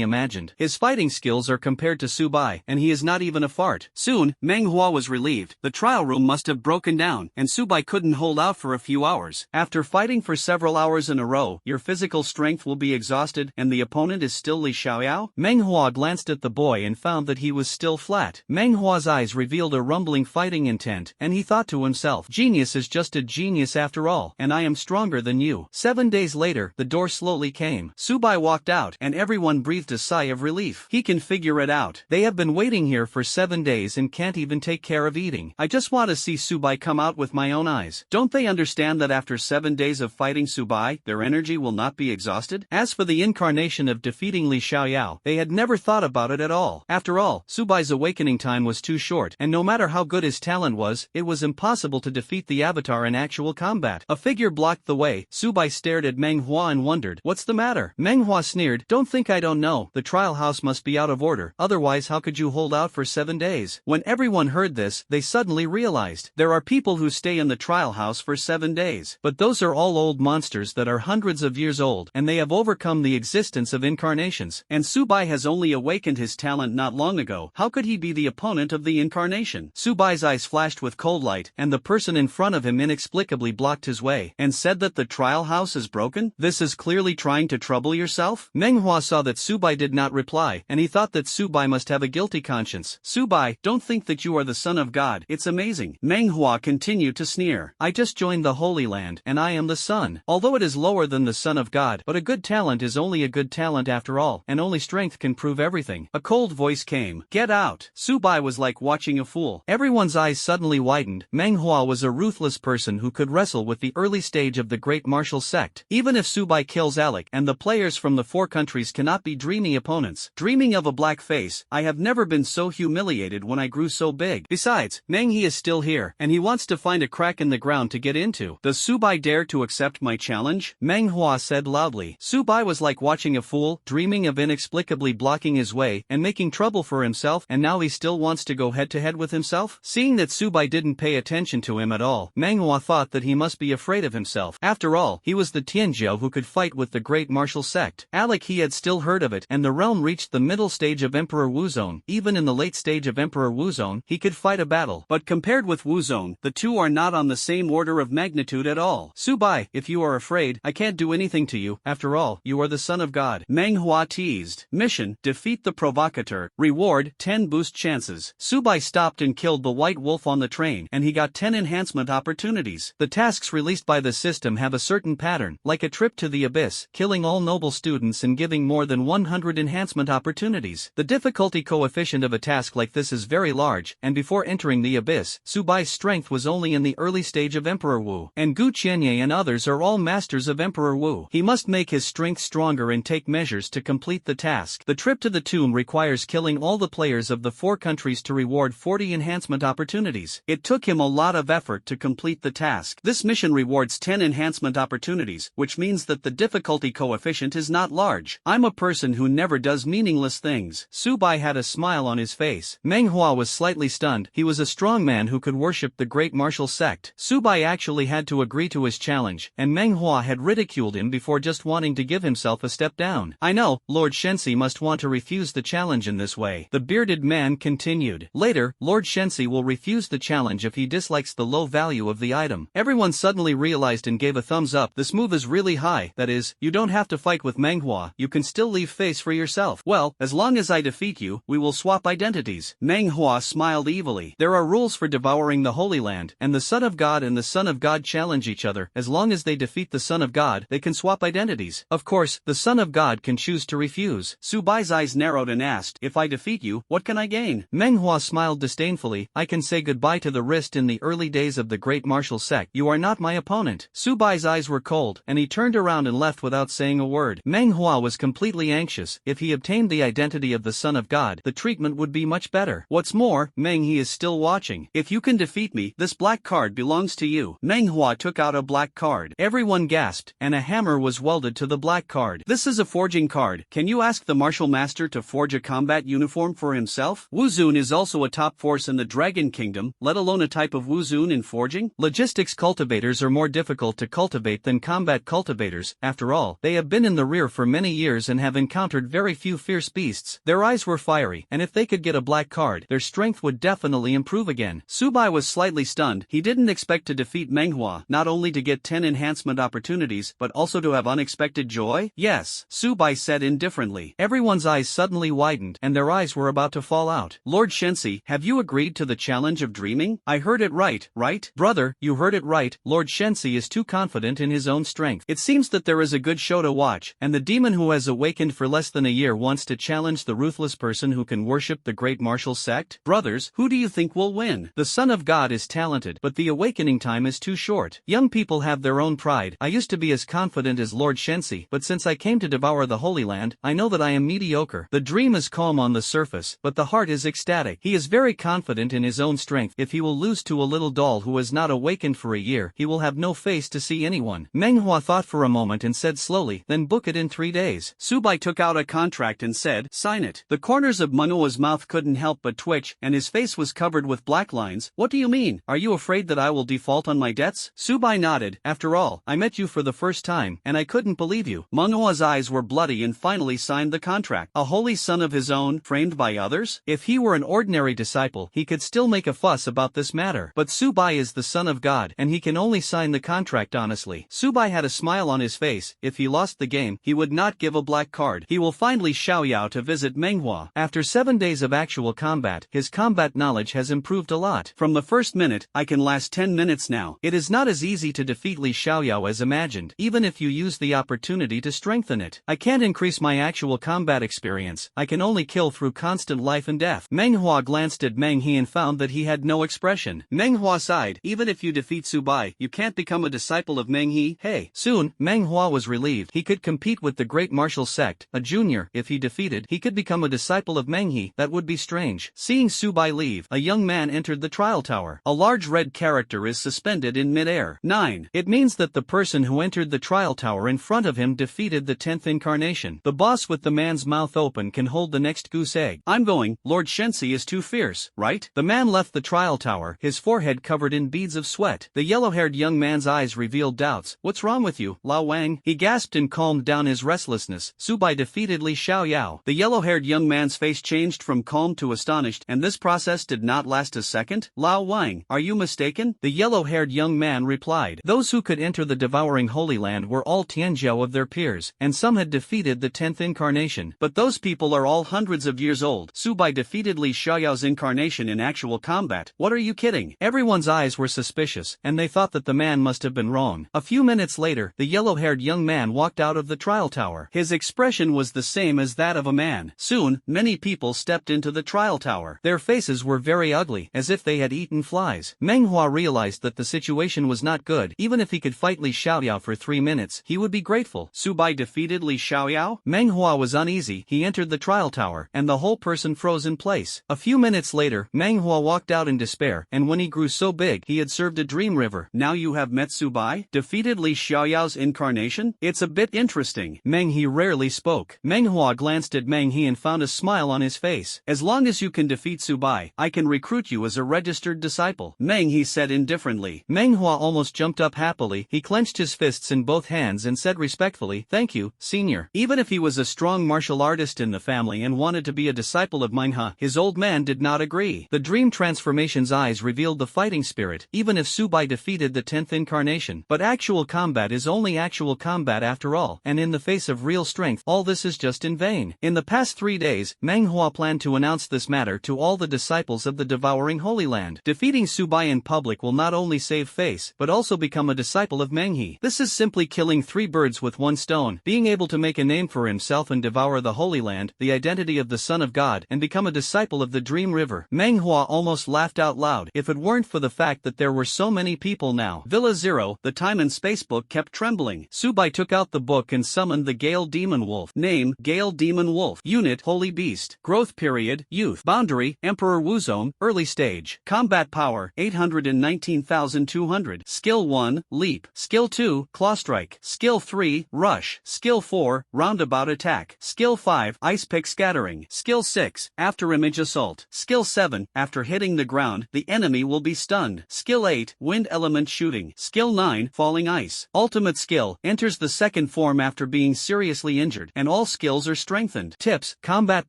imagined. His fighting skills are compared to Subai, and he is not even a fart. Soon, Manhwa was relieved. The trial room must have broken down, and Subai couldn't hold out for a few hours. After fighting for several hours in a row, your physical strength will be exhausted, and the opponent is still Li Xiaoyao? Manhwa glanced at the boy and found that he was still flat. Manhua's eyes revealed a rumbling fighting intent, and he thought to himself, genius is just a genius after all, and I am stronger than you. 7 days later, the door slowly came. Subai walked out, and everyone breathed a sigh of relief. He can figure it out. They have been waiting here for 7 days and can't even take care of eating. I just want to see Subai come out with my own eyes. Don't they understand that after 7 days of fighting Subai, their energy will not be exhausted? As for the incarnation of defeating Li Xiaoyao, they had never thought about it at all. After all, Subai's awakening time was too short, and no matter how good his talent was, it was impossible to defeat the avatar in actual combat. A figure blocked the way. Subai stared at Manhwa and wondered, what's the matter? Manhwa sneered, don't think I don't know. The trial house must be out of order, otherwise how could you hold out for 7 days? When everyone heard this, they suddenly realized, there are people who stay in the trial house for 7 days. But those are all old monsters that are hundreds of years old, and they have overcome the existence of incarnations. And Subai has only awakened his talent not long ago. How could he be the opponent of the incarnation? Subai's eyes flashed with cold light, and the person in front of him inexplicably blocked his way, and said that the trial house is broken? This is clearly trying to trouble yourself? Manhwa saw that Subai did not reply, and he thought that Subai must have a guilty conscience. Subai, don't think that you are the son of God. It's amazing. Manhwa continued to sneer. I just joined the Holy Land, and I am the son. Although it is lower than the son of God, but a good talent is only a good talent after all, and only strength can prove everything. A cold voice came. Get out. Subai was like watching a fool. Everyone's eyes suddenly widened. Manhwa was a ruthless person who could wrestle with the early stage of the great martial sect. Even if Subai kills Alec, and the players from the 4 countries cannot be dreamy opponents. Dreaming of a black face, I have never been so humiliated when I grew so big. Besides, Menghe is still here, and he wants to find a crack in the ground to get into. Does Subai dare to accept my challenge? Manhwa said loudly. Subai was like watching a fool, dreaming of inexplicably blocking his way, and making trouble for himself, and now he still wants to go head-to-head with himself? Seeing that Subai didn't pay attention to him at all, Manhwa thought that he must be afraid of himself. After all, he was the Tianzhou who could fight with the great martial sect. Alec he had still heard of it, and the realm reached the middle stage of Emperor Wuzone. Even in the late stage of Emperor Wuzone, he could fight a battle. But compared with Wuzone, the two are not on the same order of magnitude at all. Subai, if you are afraid, I can't do anything to you. After all, you are the son of God. Manhwa teased. Mission, defeat the provocateur. Reward, 10 boost chances. Subai stopped and killed the white wolf on the train, and he got 10 enhancement opportunities. The tasks released by the system have a certain pattern, like a trip to the abyss, killing all noble students and giving more than 100 enhancement opportunities. The difficulty coefficient of a task like this is very large, and before entering the abyss, Subai's strength was only in the early stage of Emperor Wu, and Gu Qianye and others are all masters of Emperor Wu. He must make his strength stronger and take measures to complete the task. The trip to the tomb requires killing all the players of the 4 countries to reward 40 enhancement opportunities. It took him a lot of effort to complete the task. This mission rewards 10 enhancement opportunities, difficulties, which means that the difficulty coefficient is not large. I'm a person who never does meaningless things. Subai had a smile on his face. Manhwa was slightly stunned. He was a strong man who could worship the great martial sect. Subai actually had to agree to his challenge, and Manhwa had ridiculed him before just wanting to give himself a step down. I know, Lord Shensi must want to refuse the challenge in this way. The bearded man continued. Later, Lord Shensi will refuse the challenge if he dislikes the low value of the item. Everyone suddenly realized and gave a thumbs up. This move is really high. That is, you don't have to fight with Manhwa, you can still leave face for yourself. Well, as long as I defeat you, we will swap identities. Manhwa smiled evilly. There are rules for devouring the Holy Land, and the Son of God and the Son of God challenge each other. As long as they defeat the Son of God, they can swap identities. Of course, the Son of God can choose to refuse. Subai's eyes narrowed and asked, if I defeat you, what can I gain? Manhwa smiled disdainfully. I can say goodbye to the wrist in the early days of the great martial sect. You are not my opponent. Subai's eyes were cold, and he turned around and left without saying a word. Manhwa was completely anxious. If he obtained the identity of the Son of God, the treatment would be much better. What's more, Menghe is still watching. If you can defeat me, this black card belongs to you. Manhwa took out a black card. Everyone gasped, and a hammer was welded to the black card. This is a forging card. Can you ask the martial master to forge a combat uniform for himself? Wuzun is also a top force in the Dragon Kingdom, let alone a type of Wuzun in forging. Logistics cultivators are more difficult to cultivate than combat cultivators. After all, they have been in the rear for many years and have encountered very few fierce beasts. Their eyes were fiery, and if they could get a black card, their strength would definitely improve again. Subai was slightly stunned. He didn't expect to defeat Manhwa, not only to get 10 enhancement opportunities, but also to have unexpected joy? Yes, Subai said indifferently. Everyone's eyes suddenly widened, and their eyes were about to fall out. Lord Shensi, have you agreed to the challenge of dreaming? I heard it right? Brother, you heard it right. Lord Shensi is too confident in his own strength. It seems that there is a good show to watch, and the demon who has awakened for less than a year wants to challenge the ruthless person who can worship the great martial sect. Brothers, who do you think will win? The Son of God is talented, but the awakening time is too short. Young people have their own pride. I used to be as confident as Lord Shensi, but since I came to devour the Holy Land, I know that I am mediocre. The dream is calm on the surface, but the heart is ecstatic. He is very confident in his own strength. If he will lose to a little doll who has not awakened for a year, he will have no face to see anyone. Manhwa thought for a moment and said slowly, then book it in 3 days. Subai took out a contract and said, sign it. The corners of Manhwa's mouth couldn't help but twitch, and his face was covered with black lines. What do you mean? Are you afraid that I will default on my debts? Subai nodded. After all, I met you for the first time, and I couldn't believe you. Manhwa's eyes were bloody and finally signed the contract. A holy son of his own, framed by others? If he were an ordinary disciple, he could still make a fuss about this matter. But Subai is the Son of God, and he can only sign the contract honestly. Subai had a smile on his face. If he lost the game, he would not give a black card. He will finally Xiaoyao to visit Manhwa. After 7 days of actual combat, his combat knowledge has improved a lot. From the first minute, I can last 10 minutes now. It is not as easy to defeat Li Xiaoyao as imagined, even if you use the opportunity to strengthen it. I can't increase my actual combat experience. I can only kill through constant life and death. Manhwa glanced at Menghe and found that he had no expression. Manhwa sighed. Even if you defeat Subai, you can't become a disciple of Menghe. Hey. Soon, Manhwa was relieved. He could compete with the great martial sect. A junior, if he defeated, he could become a disciple of Menghe. That would be strange. Seeing Subai leave, a young man entered the trial tower. A large red character is suspended in midair. 9. It means that the person who entered the trial tower in front of him defeated the 10th incarnation. The boss with the man's mouth open can hold the next goose egg. I'm going. Lord Shensi is too fierce, right? The man left the trial tower, his forehead covered in beads of sweat. The yellow-haired young man's eyes revealed doubts. What's wrong with you, Lao Wang? He gasped and calmed down his restlessness. Subai defeated Li Xiaoyao. The yellow-haired young man's face changed from calm to astonished, and this process did not last a second. Lao Wang, are you mistaken? The yellow-haired young man replied. Those who could enter the devouring Holy Land were all Tianzhou of their peers, and some had defeated the 10th incarnation. But those people are all hundreds of years old. Subai defeated Li Xiaoyao's incarnation in actual combat. What are you kidding? Everyone's eyes were suspicious, and they thought that the man must have been wrong. A few minutes later, the yellow-haired young man walked out of the trial tower. His expression was the same as that of a man. Soon, many people stepped into the trial tower. Their faces were very ugly, as if they had eaten flies. Manhwa realized that the situation was not good. Even if he could fight Li Xiaoyao for 3 minutes, he would be grateful. Subai defeated Li Xiaoyao? Manhwa was uneasy. He entered the trial tower, and the whole person froze in place. A few minutes later, Manhwa walked out in despair, and when he grew so big, he had served a dream river. Now you have met Subai? Defeated Li Xiaoyao's incarnation? It's a bit interesting. Meng He rarely spoke. Manhwa glanced at Meng He and found a smile on his face. As long as you can defeat Subai, I can recruit you as a registered disciple. Meng He said indifferently. Manhwa almost jumped up happily. He clenched his fists in both hands and said respectfully, "Thank you, senior." Even if he was a strong martial artist in the family and wanted to be a disciple of Manhwa, his old man did not agree. The dream transformation's eyes revealed the fighting spirit, even if Subai defeated the 10th incarnation. But actual combat is only actual combat after all, and in the face of real strength, all this is just in vain. In the past 3 days, Manhwa planned to announce this matter to all the disciples of the devouring Holy Land. Defeating Subai in public will not only save face, but also become a disciple of Meng He. This is simply killing 3 birds with 1 stone, being able to make a name for himself and devour the Holy Land, the identity of the Son of God, and become a disciple of the Dream River. Manhwa almost laughed out loud. If it weren't for the fact that there were so many people now. Villa Zero, the time and space book kept trembling. Subai took out the book and summoned the Gale Demon Wolf. Name, Gale Demon Wolf. Unit, Holy Beast. Growth period, Youth. Boundary, Emperor Wuzong. Early stage. Combat power, 819,200. Skill 1, Leap. Skill 2, Claw Strike. Skill 3, Rush. Skill 4, Roundabout Attack. Skill 5, Ice Pick Scattering. Skill 6, After Image Assault. Skill 7, after hitting the ground, the enemy will be stunned. Skill 8, Wind Element Shooting. Skill 9, Falling Ice. Ultimate skill, enters the second form after being seriously injured, and all skills are strengthened. Tips, combat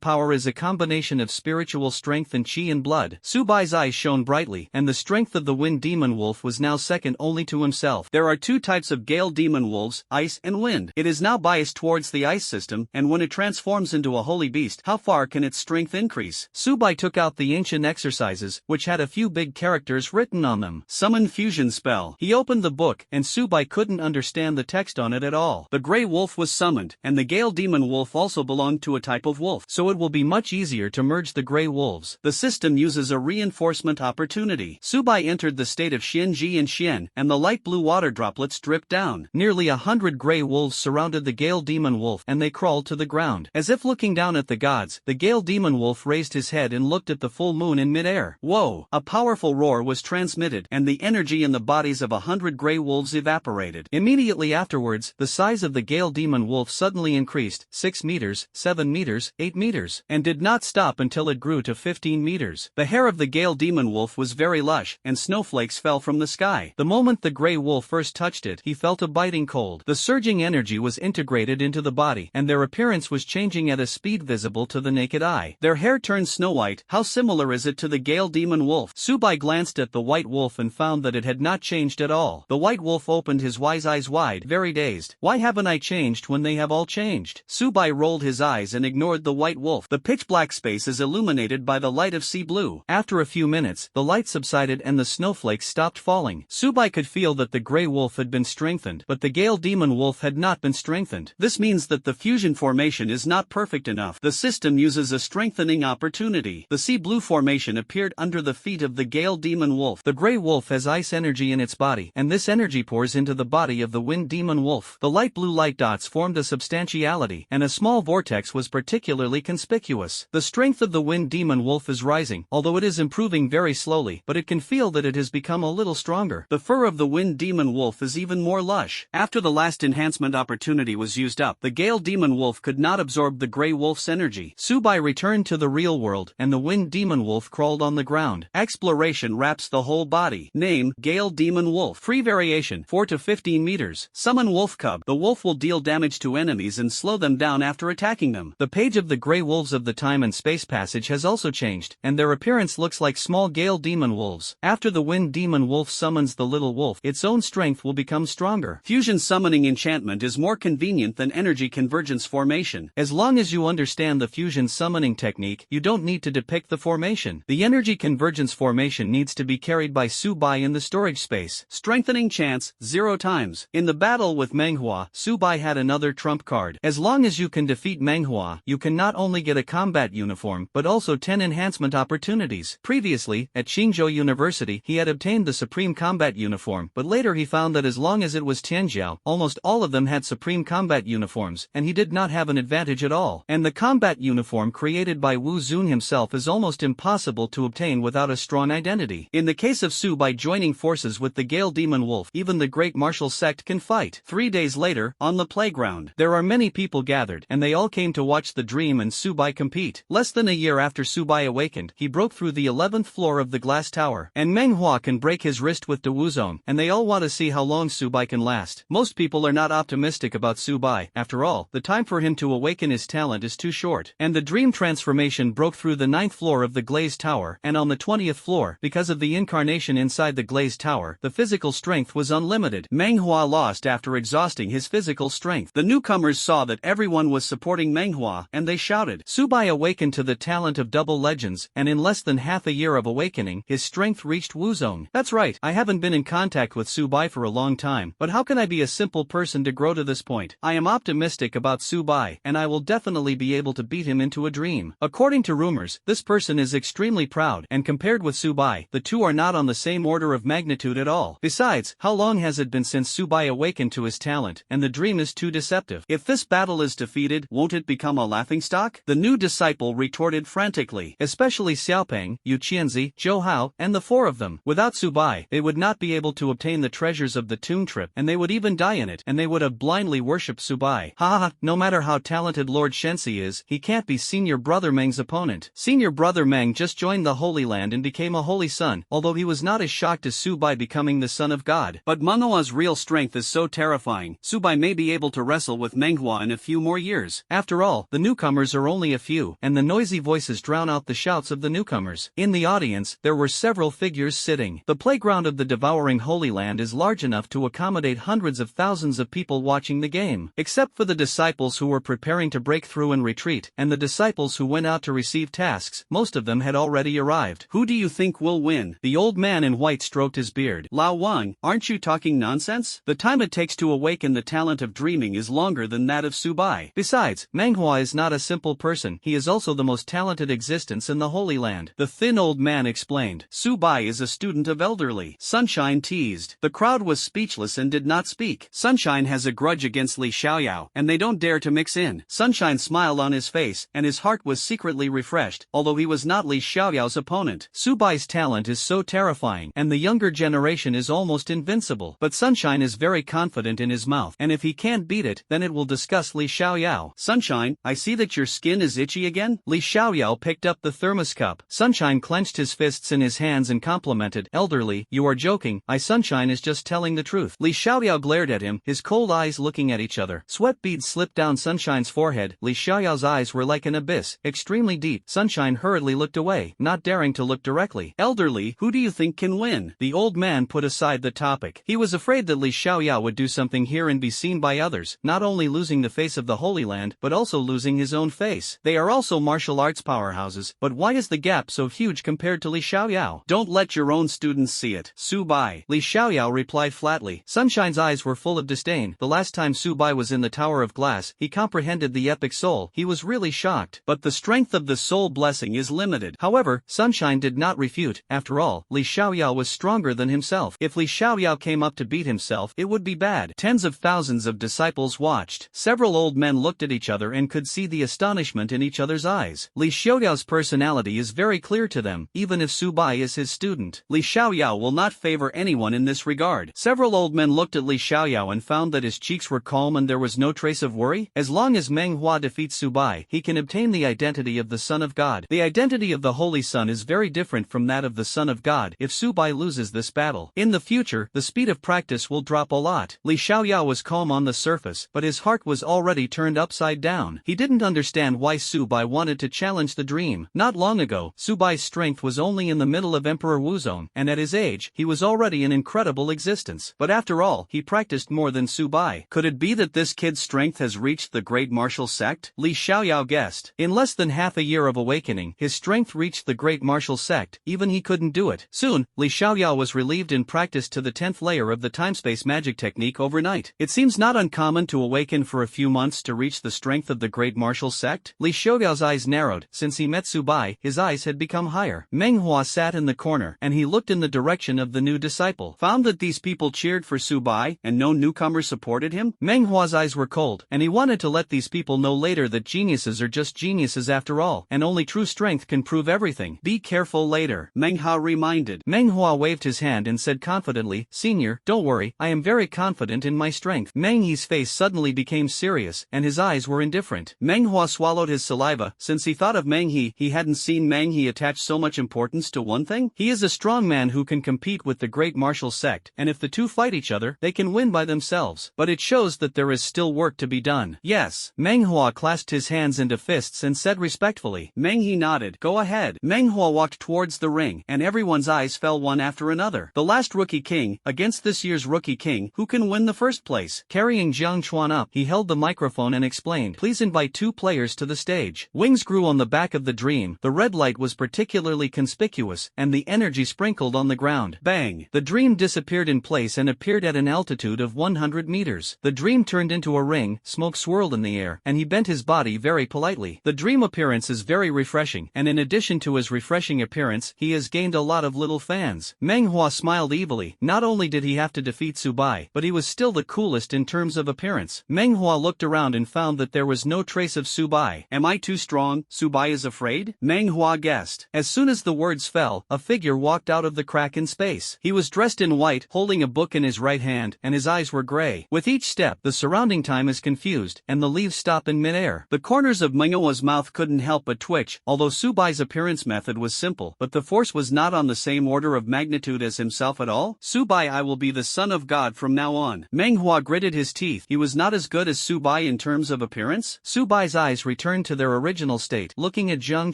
power is a combination of spiritual strength and chi and blood. Subai's eyes shone brightly, and the strength of the Wind Demon Wolf was now second only to himself. There are 2 types of Gale Demon Wolves, Ice and Wind. It is now biased towards the Ice system, and when it transforms into a holy beast, how far can its strength increase? Subai took out the ancient exercises, which had a few big characters written on them. Summon Fusion Spell. He opened the book, and Subai couldn't understand the text on it at all. The Grey Wolf was summoned, and the Gale Demon Wolf also belonged to a type of wolf, so it will be much easier to merge the Grey Wolves. The system uses a reinforcement opportunity. Subai entered the state of Xianji and Xian, and the light blue water droplets dripped down. Nearly 100 Grey Wolves surrounded the Gale Demon Wolf, and they crawled to the ground. As if looking down at the gods, the Gale Demon Wolf raised his head and looked at the full moon in midair. Whoa! A powerful roar was transmitted, and the energy in the bodies of 100 Grey Wolves evaporated. Immediately afterwards, the size of the Gale Demon Wolf suddenly increased, 6 meters, 7 meters, 8 meters, and did not stop until it grew to 15 meters. The hair of the Gale Demon Wolf was very lush, and snowflakes fell from the sky. The moment the Grey Wolf first touched it, he felt a biting cold. The surging energy was integrated into the body, and their appearance was changing at a speed visible to the naked eye. Their hair turned snow-white. How similar is it to the Gale Demon Wolf? Subai glanced at the white wolf and found that it had not changed at all. The white wolf opened his wise eyes wide, very dazed. Why haven't I changed when they have all changed? Subai rolled his eyes and ignored the white wolf. The pitch-black space is illuminated by the light of sea blue. After a few minutes, the light subsided and the snowflakes stopped falling. Subai could feel that the Grey Wolf had been strengthened, but the Gale Demon Wolf had not been strengthened. This means that the fusion formation is not perfect enough. The system uses a strengthening opportunity. The sea blue formation appeared under the feet of the Gale Demon Wolf. The Grey Wolf has ice energy in its body, and this energy pours into the body of the Wind Demon Wolf. The light blue light dots formed a substantiality, and a small vortex was particularly conspicuous. The strength of the Wind Demon Wolf is rising, although it is improving very slowly, but it can feel that it has become a little stronger. The fur of the Wind Demon Wolf is even more lush. After the last enhancement opportunity was used up, the Gale Demon Wolf could not absorb the Grey Wolf's energy. Subai returned to the real world, and the Wind Demon Wolf crawled on the ground. Exploration wraps the whole body. Name, Gale Demon Wolf. Free variation, 4 to 15 meters. Summon Wolf Cub. The wolf will deal damage to enemies and slow them down after attacking them. The page of the Grey Wolves of the Time and Space Passage has also changed, and their appearance looks like small Gale Demon Wolves. After the Wind Demon Wolf summons the little wolf, its own strength will become stronger. Fusion summoning enchantment is more convenient than energy convergence formation. As long as you understand the fusion summoning technique, you don't need to depict the formation. The energy convergence formation needs to be carried by Subai in the storage space. Strengthening chance, 0 times. In the battle with Manhwa, Subai had another trump card. As long as you can defeat Manhwa, you can not only get a combat uniform, but also 10 enhancement opportunities. Previously, at Qingzhou University, he had obtained the Supreme Combat Uniform, but later he found that as long as it was Tianjiao, almost all of them had Supreme Combat Uniforms, and he did not have an advantage at all. And the combat uniform created by Wu Zun himself is almost impossible to obtain without a strong identity. In the case of Subai joining forces with the Gale Demon Wolf, even the great martial martial sect can fight. 3 days later, on the playground, there are many people gathered, and they all came to watch the Dream and Subai compete. Less than a year after Subai awakened, he broke through the 11th floor of the glass tower, and Manhwa can break his wrist with the Wuzong, and they all want to see how long Subai can last. Most people are not optimistic about Subai. After all, the time for him to awaken his talent is too short. And the Dream transformation broke through the 9th floor of the glazed tower, and on the 20th floor, because of the incarnation inside the glazed tower, the physical strength was unlimited. Manhwa lost after exhausting his physical strength. The newcomers saw that everyone was supporting Manhwa, and they shouted. Subai awakened to the talent of double legends, and in less than half a year of awakening, his strength reached Wuzong. That's right, I haven't been in contact with Subai for a long time, but how can I be a simple person to grow to this point? I am optimistic about Subai, and I will definitely be able to beat him into a dream. According to rumors, this person is extremely proud, and compared with Subai, the two are not on the same order of magnitude at all. Besides, how long has it been since Subai awakened to his talent, and the dream is too deceptive. If this battle is defeated, won't it become a laughingstock? The new disciple retorted frantically, especially Xiaopeng, Yu Qianzi, Zhou Hao, and the four of them. Without Subai, they would not be able to obtain the treasures of the tomb trip, and they would even die in it, and they would have blindly worshipped Subai. Ha ha, no matter how talented Lord Shensi is, he can't be Senior Brother Meng's opponent. Senior Brother Meng just joined the Holy Land and became a holy son, although he was not as shocked as Subai becoming the son of God. But Manhwa's real strength is so terrifying, Subai may be able to wrestle with Manhwa in a few more years. After all, the newcomers are only a few, and the noisy voices drown out the shouts of the newcomers. In the audience, there were several figures sitting. The playground of the devouring Holy Land is large enough to accommodate hundreds of thousands of people watching the game. Except for the disciples who were preparing to break through and retreat, and the disciples who went out to receive tasks, most of them had already arrived. Who do you think will win? The old man in white stroked his beard. Lao Wang, aren't you talking nonsense? The time it takes to awaken the talent of dreaming is longer than that of Subai. Besides, Manhwa is not a simple person, he is also the most talented existence in the Holy Land. The thin old man explained. Subai is a student of elderly. Sunshine teased. The crowd was speechless and did not speak. Sunshine has a grudge against Li Xiaoyao, and they don't dare to mix in. Sunshine smiled on his face, and his heart was secretly refreshed, although he was not Li Xiaoyao's opponent. Subai's talent is so terrifying, and the younger generation is almost invincible. But Sunshine is very confident in his mouth, and if he can't beat it, then it will disgust Li Xiaoyao. Sunshine, I see that your skin is itchy again? Li Xiaoyao picked up the thermos cup. Sunshine clenched his fists in his hands and complimented. Elderly, you are joking. Sunshine is just telling the truth. Li Xiaoyao glared at him, his cold eyes looking at each other. Sweat beads slipped down Sunshine's forehead. Li Xiaoyao's eyes were like an abyss, extremely deep. Sunshine hurriedly looked away, not daring to look directly. Elderly, who do you think can win? The old man put aside the topic. He was afraid that Li Xiaoyao would do something here and be seen by others, not only losing the face of the Holy Land, but also losing his own face. They are also martial arts powerhouses, but why is the gap so huge compared to Li Xiaoyao? Don't let your own students see it. Subai. Li Xiaoyao replied flatly. Sunshine's eyes were full of disdain. The last time Subai was in the Tower of Glass, he comprehended the epic soul. He was really shocked. But the strength of the soul blessing is limited. However, Sunshine did not refute. After all, Li Xiaoyao was stronger than himself. If Li Xiaoyao came up to beat himself, it would be bad. Tens of thousands of disciples watched. Several old men looked at each other and could see the astonishment in each other's eyes. Li Xiaoyao's personality is very clear to them, even if Subai is his student. Li Xiaoyao will not favor anyone in this regard. Several old men looked at Li Xiaoyao and found that his cheeks were calm and there was no trace of worry. As long as Manhwa defeats Subai, he can obtain the identity of the Son of God. The identity of the Holy Son is very different from that of the Son of God if Subai loses this battle. In the future, the speed of practice will drop a lot. Li Xiaoyao was calm on the surface, but his heart was already turned upside down. He didn't understand why Subai wanted to challenge the dream. Not long ago, Subai's strength was only in the middle of Emperor Wuzong, and at his age, he was already an incredible existence. But after all, he practiced more than Subai. Could it be that this kid's strength has reached the great martial sect? Li Xiaoyao guessed. In less than half a year of awakening, his strength reached the great martial sect. Even he couldn't do it. Soon, Li Xiaoyao was relieved in practice to the 10th layer of the time-space magic technique overnight. It seems not uncommon to awaken for a few months to reach the strength of the great martial sect. Li Xiaoyao's eyes narrowed. Since he met Subai, his eyes had become higher. Manhwa sat in the corner, and he looked in the direction of the new disciple. Found that these people cheered for Subai, and no newcomer supported him? Manhwa's eyes were cold, and he wanted to let these people know later that geniuses are just geniuses after all, and only true strength can prove everything. Be careful later, Manhwa reminded. Manhwa waved his hand and said confidently, Senior, don't worry, I am very confident in my strength. Meng He's face suddenly became serious, and his eyes were indifferent. Manhwa swallowed his saliva. Since he thought of Meng he hadn't seen Meng He attach so much importance to one thing. He is a strong man who can compete with the great martial sect, and if the two fight each other, they can win by themselves. But it shows that there is still work to be done. Yes. Manhwa clasped his hands into fists and said respectfully. Meng He nodded. Go ahead. Manhwa walked towards the ring, and everyone's eyes fell one after another. The last rookie king, against this year's rookie king, who can win the first place? Carrying Jiang Chuan up, he held the microphone and explained. Please invite 2 players to the stage. Wings grew on the back of the dream. The red light was particularly conspicuous, and the energy sprinkled on the ground. Bang! The dream disappeared in place and appeared at an altitude of 100 meters. The dream turned into a ring, smoke swirled in the air, and he bent his body very politely. The dream appearance is very refreshing, and in addition to his refreshing appearance, he has gained a lot of little fans. Manhwa smiled evilly. Not only did he have to defeat Subai, but he was still the coolest in terms of appearance. Manhwa looked around and found that there was no trace of Subai. Am I too strong? Subai is afraid? Manhwa guessed. As soon as the words fell, a figure walked out of the crack in space. He was dressed in white, holding a book in his right hand, and his eyes were gray. With each step, the surrounding time is confused, and the leaves stop in midair. The corners of Manhwa's mouth couldn't help but twitch, although Subai's appearance method was simple, but the force was not on the same order of magnitude as himself at all. Subai, I will be the son of God from now on. Manhwa gritted his teeth. He was not as good as Subai in terms of appearance. Subai's eyes returned to their original state, looking at Jiang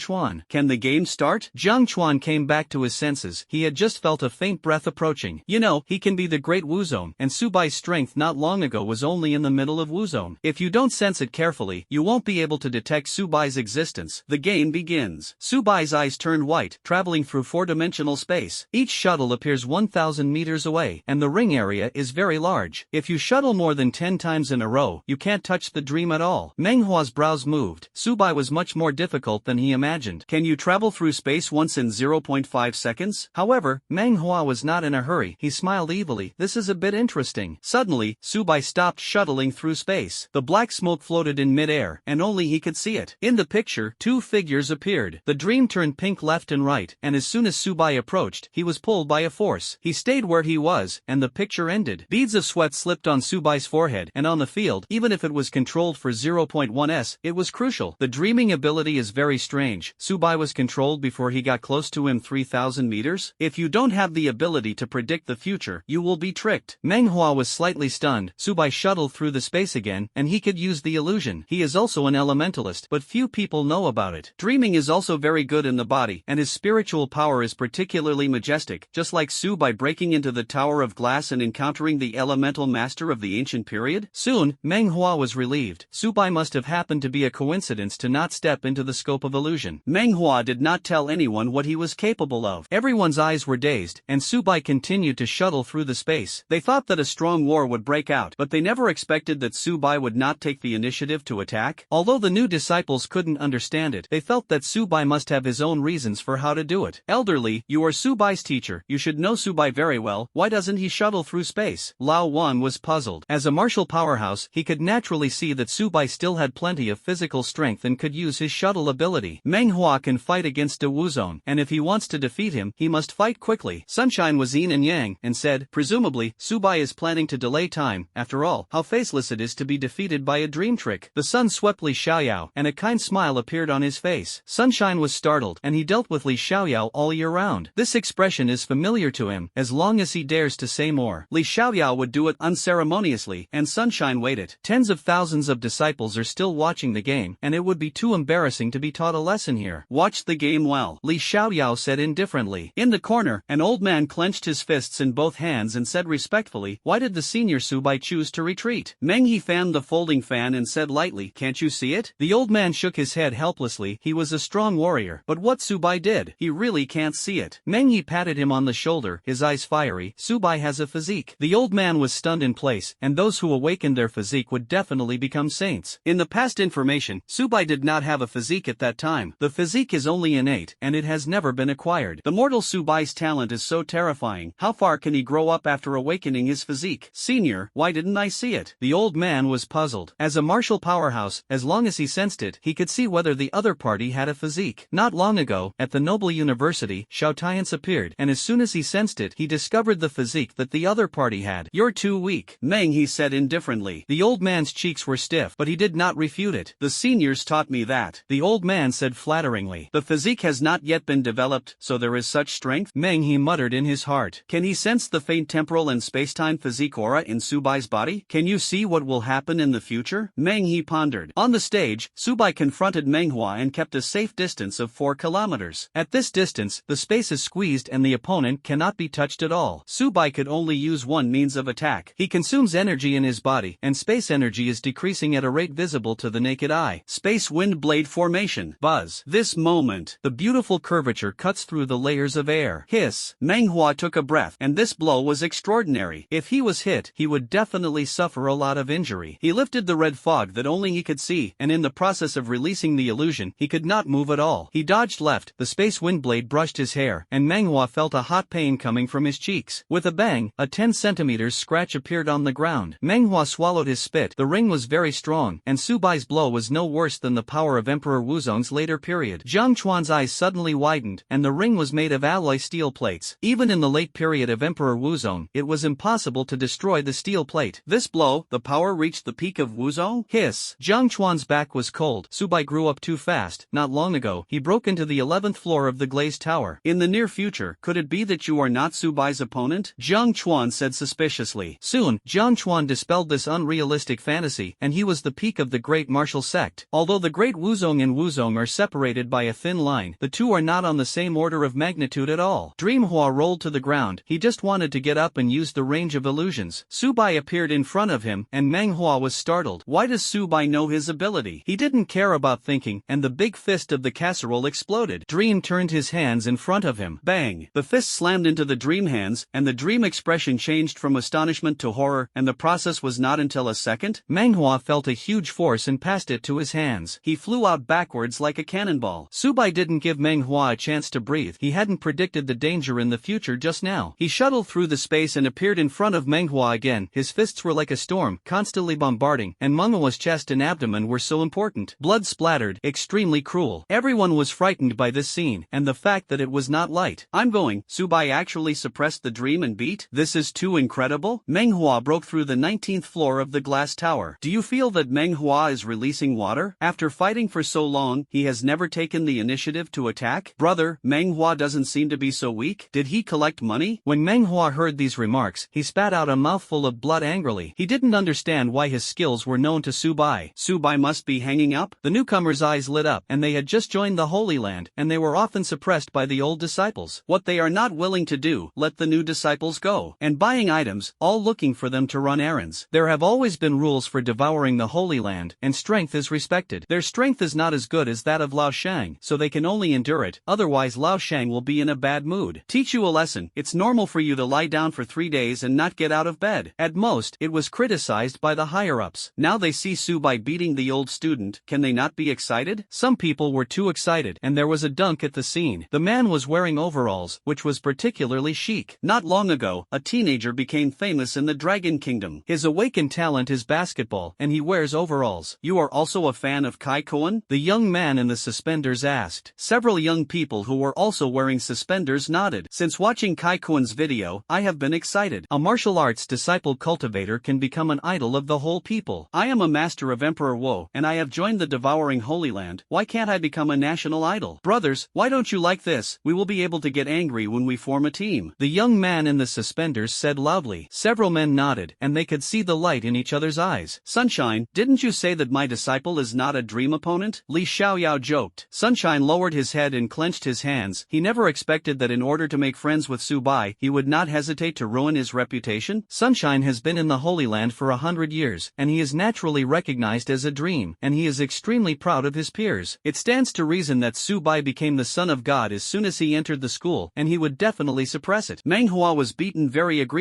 Chuan. Can the game start? Jiang Chuan came back to his senses. He had just felt a faint breath approaching. You know, he can be the great Wu Zone, and Subai's strength not long ago was only in the middle of Wu Zone. If you don't sense it carefully, you won't be able to detect Subai's existence. The game begins. Subai's eyes turned white, traveling through 4-dimensional space. Each shuttle appears 1,000 meters away, and the ring area is very large. If you shuttle more than 10 times in a row, you can't touch the dream at all. Manhwa's brows moved. Subai was much more difficult than he imagined. Can you travel through space once in 0.5 seconds? However, Manhwa was not in a hurry. He smiled evilly. This is a bit interesting. Suddenly, Subai stopped shuttling through space. The black smoke floated in midair, and only he could see it. In the picture, 2 figures appeared. The dream turned pink left and right, and as soon as Subai approached, he was pulled by a force. He stayed where he was, and the picture ended. Beads of sweat slipped on Subai's forehead, and on the field, even if it was controlled for 0.1s, it was crucial. The dreaming ability is very strange. Subai was controlled before he got close to him 3,000 meters. If you don't have the ability to predict the future, you will be tricked. Manhwa was slightly stunned. Subai shuttled through the space again, and he could use the illusion. He is also an elementalist, but few people know about it. Dreaming is also very good in the body, and his spiritual power is particularly majestic, just like Subai breaking into the Tower of Glass and encountering the elemental master of the ancient period. Soon, Manhwa was relieved. Subai must have happened to be a coincidence to not step into the scope of illusion. Manhwa did not tell anyone what he was capable of. Everyone's eyes were dazed, and Subai continued to shuttle through the space. They thought that a strong war would break out, but they never expected that Subai would not take the initiative to attack. Although the new disciples couldn't understand it, they felt that Subai must have his own reasons for how to do it. Elderly, you are Subai's teacher. You should know Subai very well. Why doesn't he shuttle through space? Lao Wan was puzzled. As a martial powerhouse, he could naturally see that Subai still had plenty of physical strength and could use his shuttle ability. Manhwa can fight against a Wu Zone, and if he wants to defeat him, he must fight quickly. Sunshine was yin and yang, and said, presumably, Subai is planning to delay time. After all, how faceless it is to be defeated by a dream trick. The sun swept Li Xiaoyao, and a kind smile appeared on his face. Sunshine was startled, and he dealt with Li Xiaoyao all year round. This expression is familiar to him. As long as he dares to say more, Li Xiaoyao would do it unceremoniously, and Sunshine waited. Tens of thousands of disciples are still watching the game, and it would be too embarrassing to be taught a lesson here. Watch the game well, Li Xiaoyao said indifferently. In the corner, an old man clenched his fists in both hands and said respectfully, why did the senior Subai choose to retreat? Meng He fanned the folding fan and said lightly, can't you see it? The old man shook his head helplessly. He was a strong warrior, but what Subai did, he really can't see it. Meng He patted him on the shoulder, his eyes fiery. Subai has a physique. The old man was stunned in place, and those who awakened their physique would definitely become saints. In the past information, Subai did not have a physique at that time. The physique is only innate, and it has never been acquired. The mortal Subai's talent is so terrifying. How far can he grow up after awakening his physique? Senior, why didn't I see it? The old man was puzzled. As a martial powerhouse, as long as he sensed it, he could see whether the other party had a physique. Not long ago, at the Noble University, Xiao Tiance appeared, and as soon as he sensed it, he discovered the physique that the other party had. You're too weak, Meng, he said indifferently. The old man's cheeks were stiff, but he did not refute it. The seniors taught me that, the old man said flatteringly. The physique has not yet been developed, so there is such strength? Meng, he muttered in his heart. Can he sense the faint temporal and spacetime physique aura in Subai's body? Can you see what will happen in the future? Meng, he pondered. On the stage, Subai confronted Manhwa and kept a safe distance of 4 kilometers. At this distance, the space is squeezed and the opponent cannot be touched at all. Subai could only use one means of attack. He consumes energy in his body, and space energy is decreasing at a rate visible to the naked eye. Space wind blade formation. Buzz. This moment, the beautiful curvature cuts through the layers of air. Hiss. Manhwa took a breath, and this blow was extraordinary. If he was hit, he would definitely suffer a lot of injury. He lifted the red fog that only he could see, and in the process of releasing the illusion, he could not move at all. He dodged left, the space wind blade brushed his hair, and Manhwa felt a hot pain coming from his cheeks. With a bang, a 10 centimeters scratch appeared on the ground. Manhwa swallowed his spit. The ring was very strong, and Subai's blow was no worse than the power of Emperor Wuzong's later period. Jiang Chuan's eyes suddenly widened, and the ring was made of alloy steel plates. Even in the late period of Emperor Wuzong, it was impossible to destroy the steel plate. This blow, the power reached the peak of Wuzong? Hiss. Jiang Chuan's back was cold. Subai grew up too fast. Not long ago, he broke into the 11th floor of the glazed tower. In the near future, could it be that you are not Subai's opponent? Jiang Chuan said suspiciously. Soon, Jiang Chuan dispelled this unrealistic fantasy, and he was the peak of the great martial sect. Although the great Wuzong and Wuzong are separated by a thin line, the two are not on the same order of magnitude at all. Dreamhua rolled to the ground. He just wanted to get up and use the range of illusions. Subai appeared in front of him, and Manhwa was startled. Why does Subai know his ability? He didn't care about thinking, and the big fist of the casserole exploded. Dream turned his hands in front of him. Bang! The fist slammed into the dream hands, and the dream expression changed from astonishment to horror, and the process was not until a second. Manhwa felt a huge force and passed it to his hands. He flew out backwards like a cannonball. Subai didn't give Manhwa a chance to breathe. He hadn't predicted the danger in the future just now. He shuttled through the space and appeared in front of Manhwa again. His fists were like a storm, constantly bombarding, and Manhwa's chest and abdomen were so important. Blood splattered, extremely cruel. Everyone was frightened by this scene, and the fact that it was not light. I'm going. Subai actually suppressed the dream and beat? This is too incredible. Manhwa broke through the 19th floor of the glass tower. Do you feel that Manhwa is releasing water? After fighting for so long, he has never taken the initiative to attack? Brother, Manhwa doesn't seem to be so weak. Did he collect money? When Manhwa heard these remarks, he spat out a mouthful of blood angrily. He didn't understand why his skills were known to Subai. Subai must be hanging up? The newcomer's eyes lit up, and they had just joined the Holy Land, and they were often suppressed by the old disciples. What they are not willing to do, let the new disciples go. And buying items, all looking for them to run errands. There have always been rules for devouring the Holy Land, and strength is respected. Their strength is not as good as that of Lao Shang, so they can only endure it, otherwise Lao Shang will be in a bad mood. Teach you a lesson. It's normal for you to lie down for 3 days and not get out of bed. At most, it was criticized by the higher-ups. Now they see Subai beating the old student. Can they not be excited? Some people were too excited, and there was a dunk at the scene. The man was wearing overalls, which was particularly chic. Not long ago, a teenager became famous in the Dragon Kingdom. His awakened talent is basketball, and he wears overalls. You are also a fan of Kai Koen? The young man in the suspenders asked. Several young people who were also wearing suspenders nodded. Since watching Kai Koen's video, I have been excited. A martial arts disciple cultivator can become an idol of the whole people. I am a master of Emperor Wo, and I have joined the devouring Holy Land. Why can't I become a national idol? Brothers, why don't you like this? We will be able to get angry when we form a team. The young man in the suspenders said loudly. Several men nodded, and they could see the light in each other's eyes. Sunshine, didn't you say that my disciple is not a dream opponent? Li Xiaoyao joked. Sunshine lowered his head and clenched his hands. He never expected that in order to make friends with Subai, he would not hesitate to ruin his reputation. Sunshine has been in the Holy Land for 100 years, and he is naturally recognized as a dream, and he is extremely proud of his peers. It stands to reason that Subai became the son of God as soon as he entered the school, and he would definitely suppress it. Manhwa was beaten very aggressively,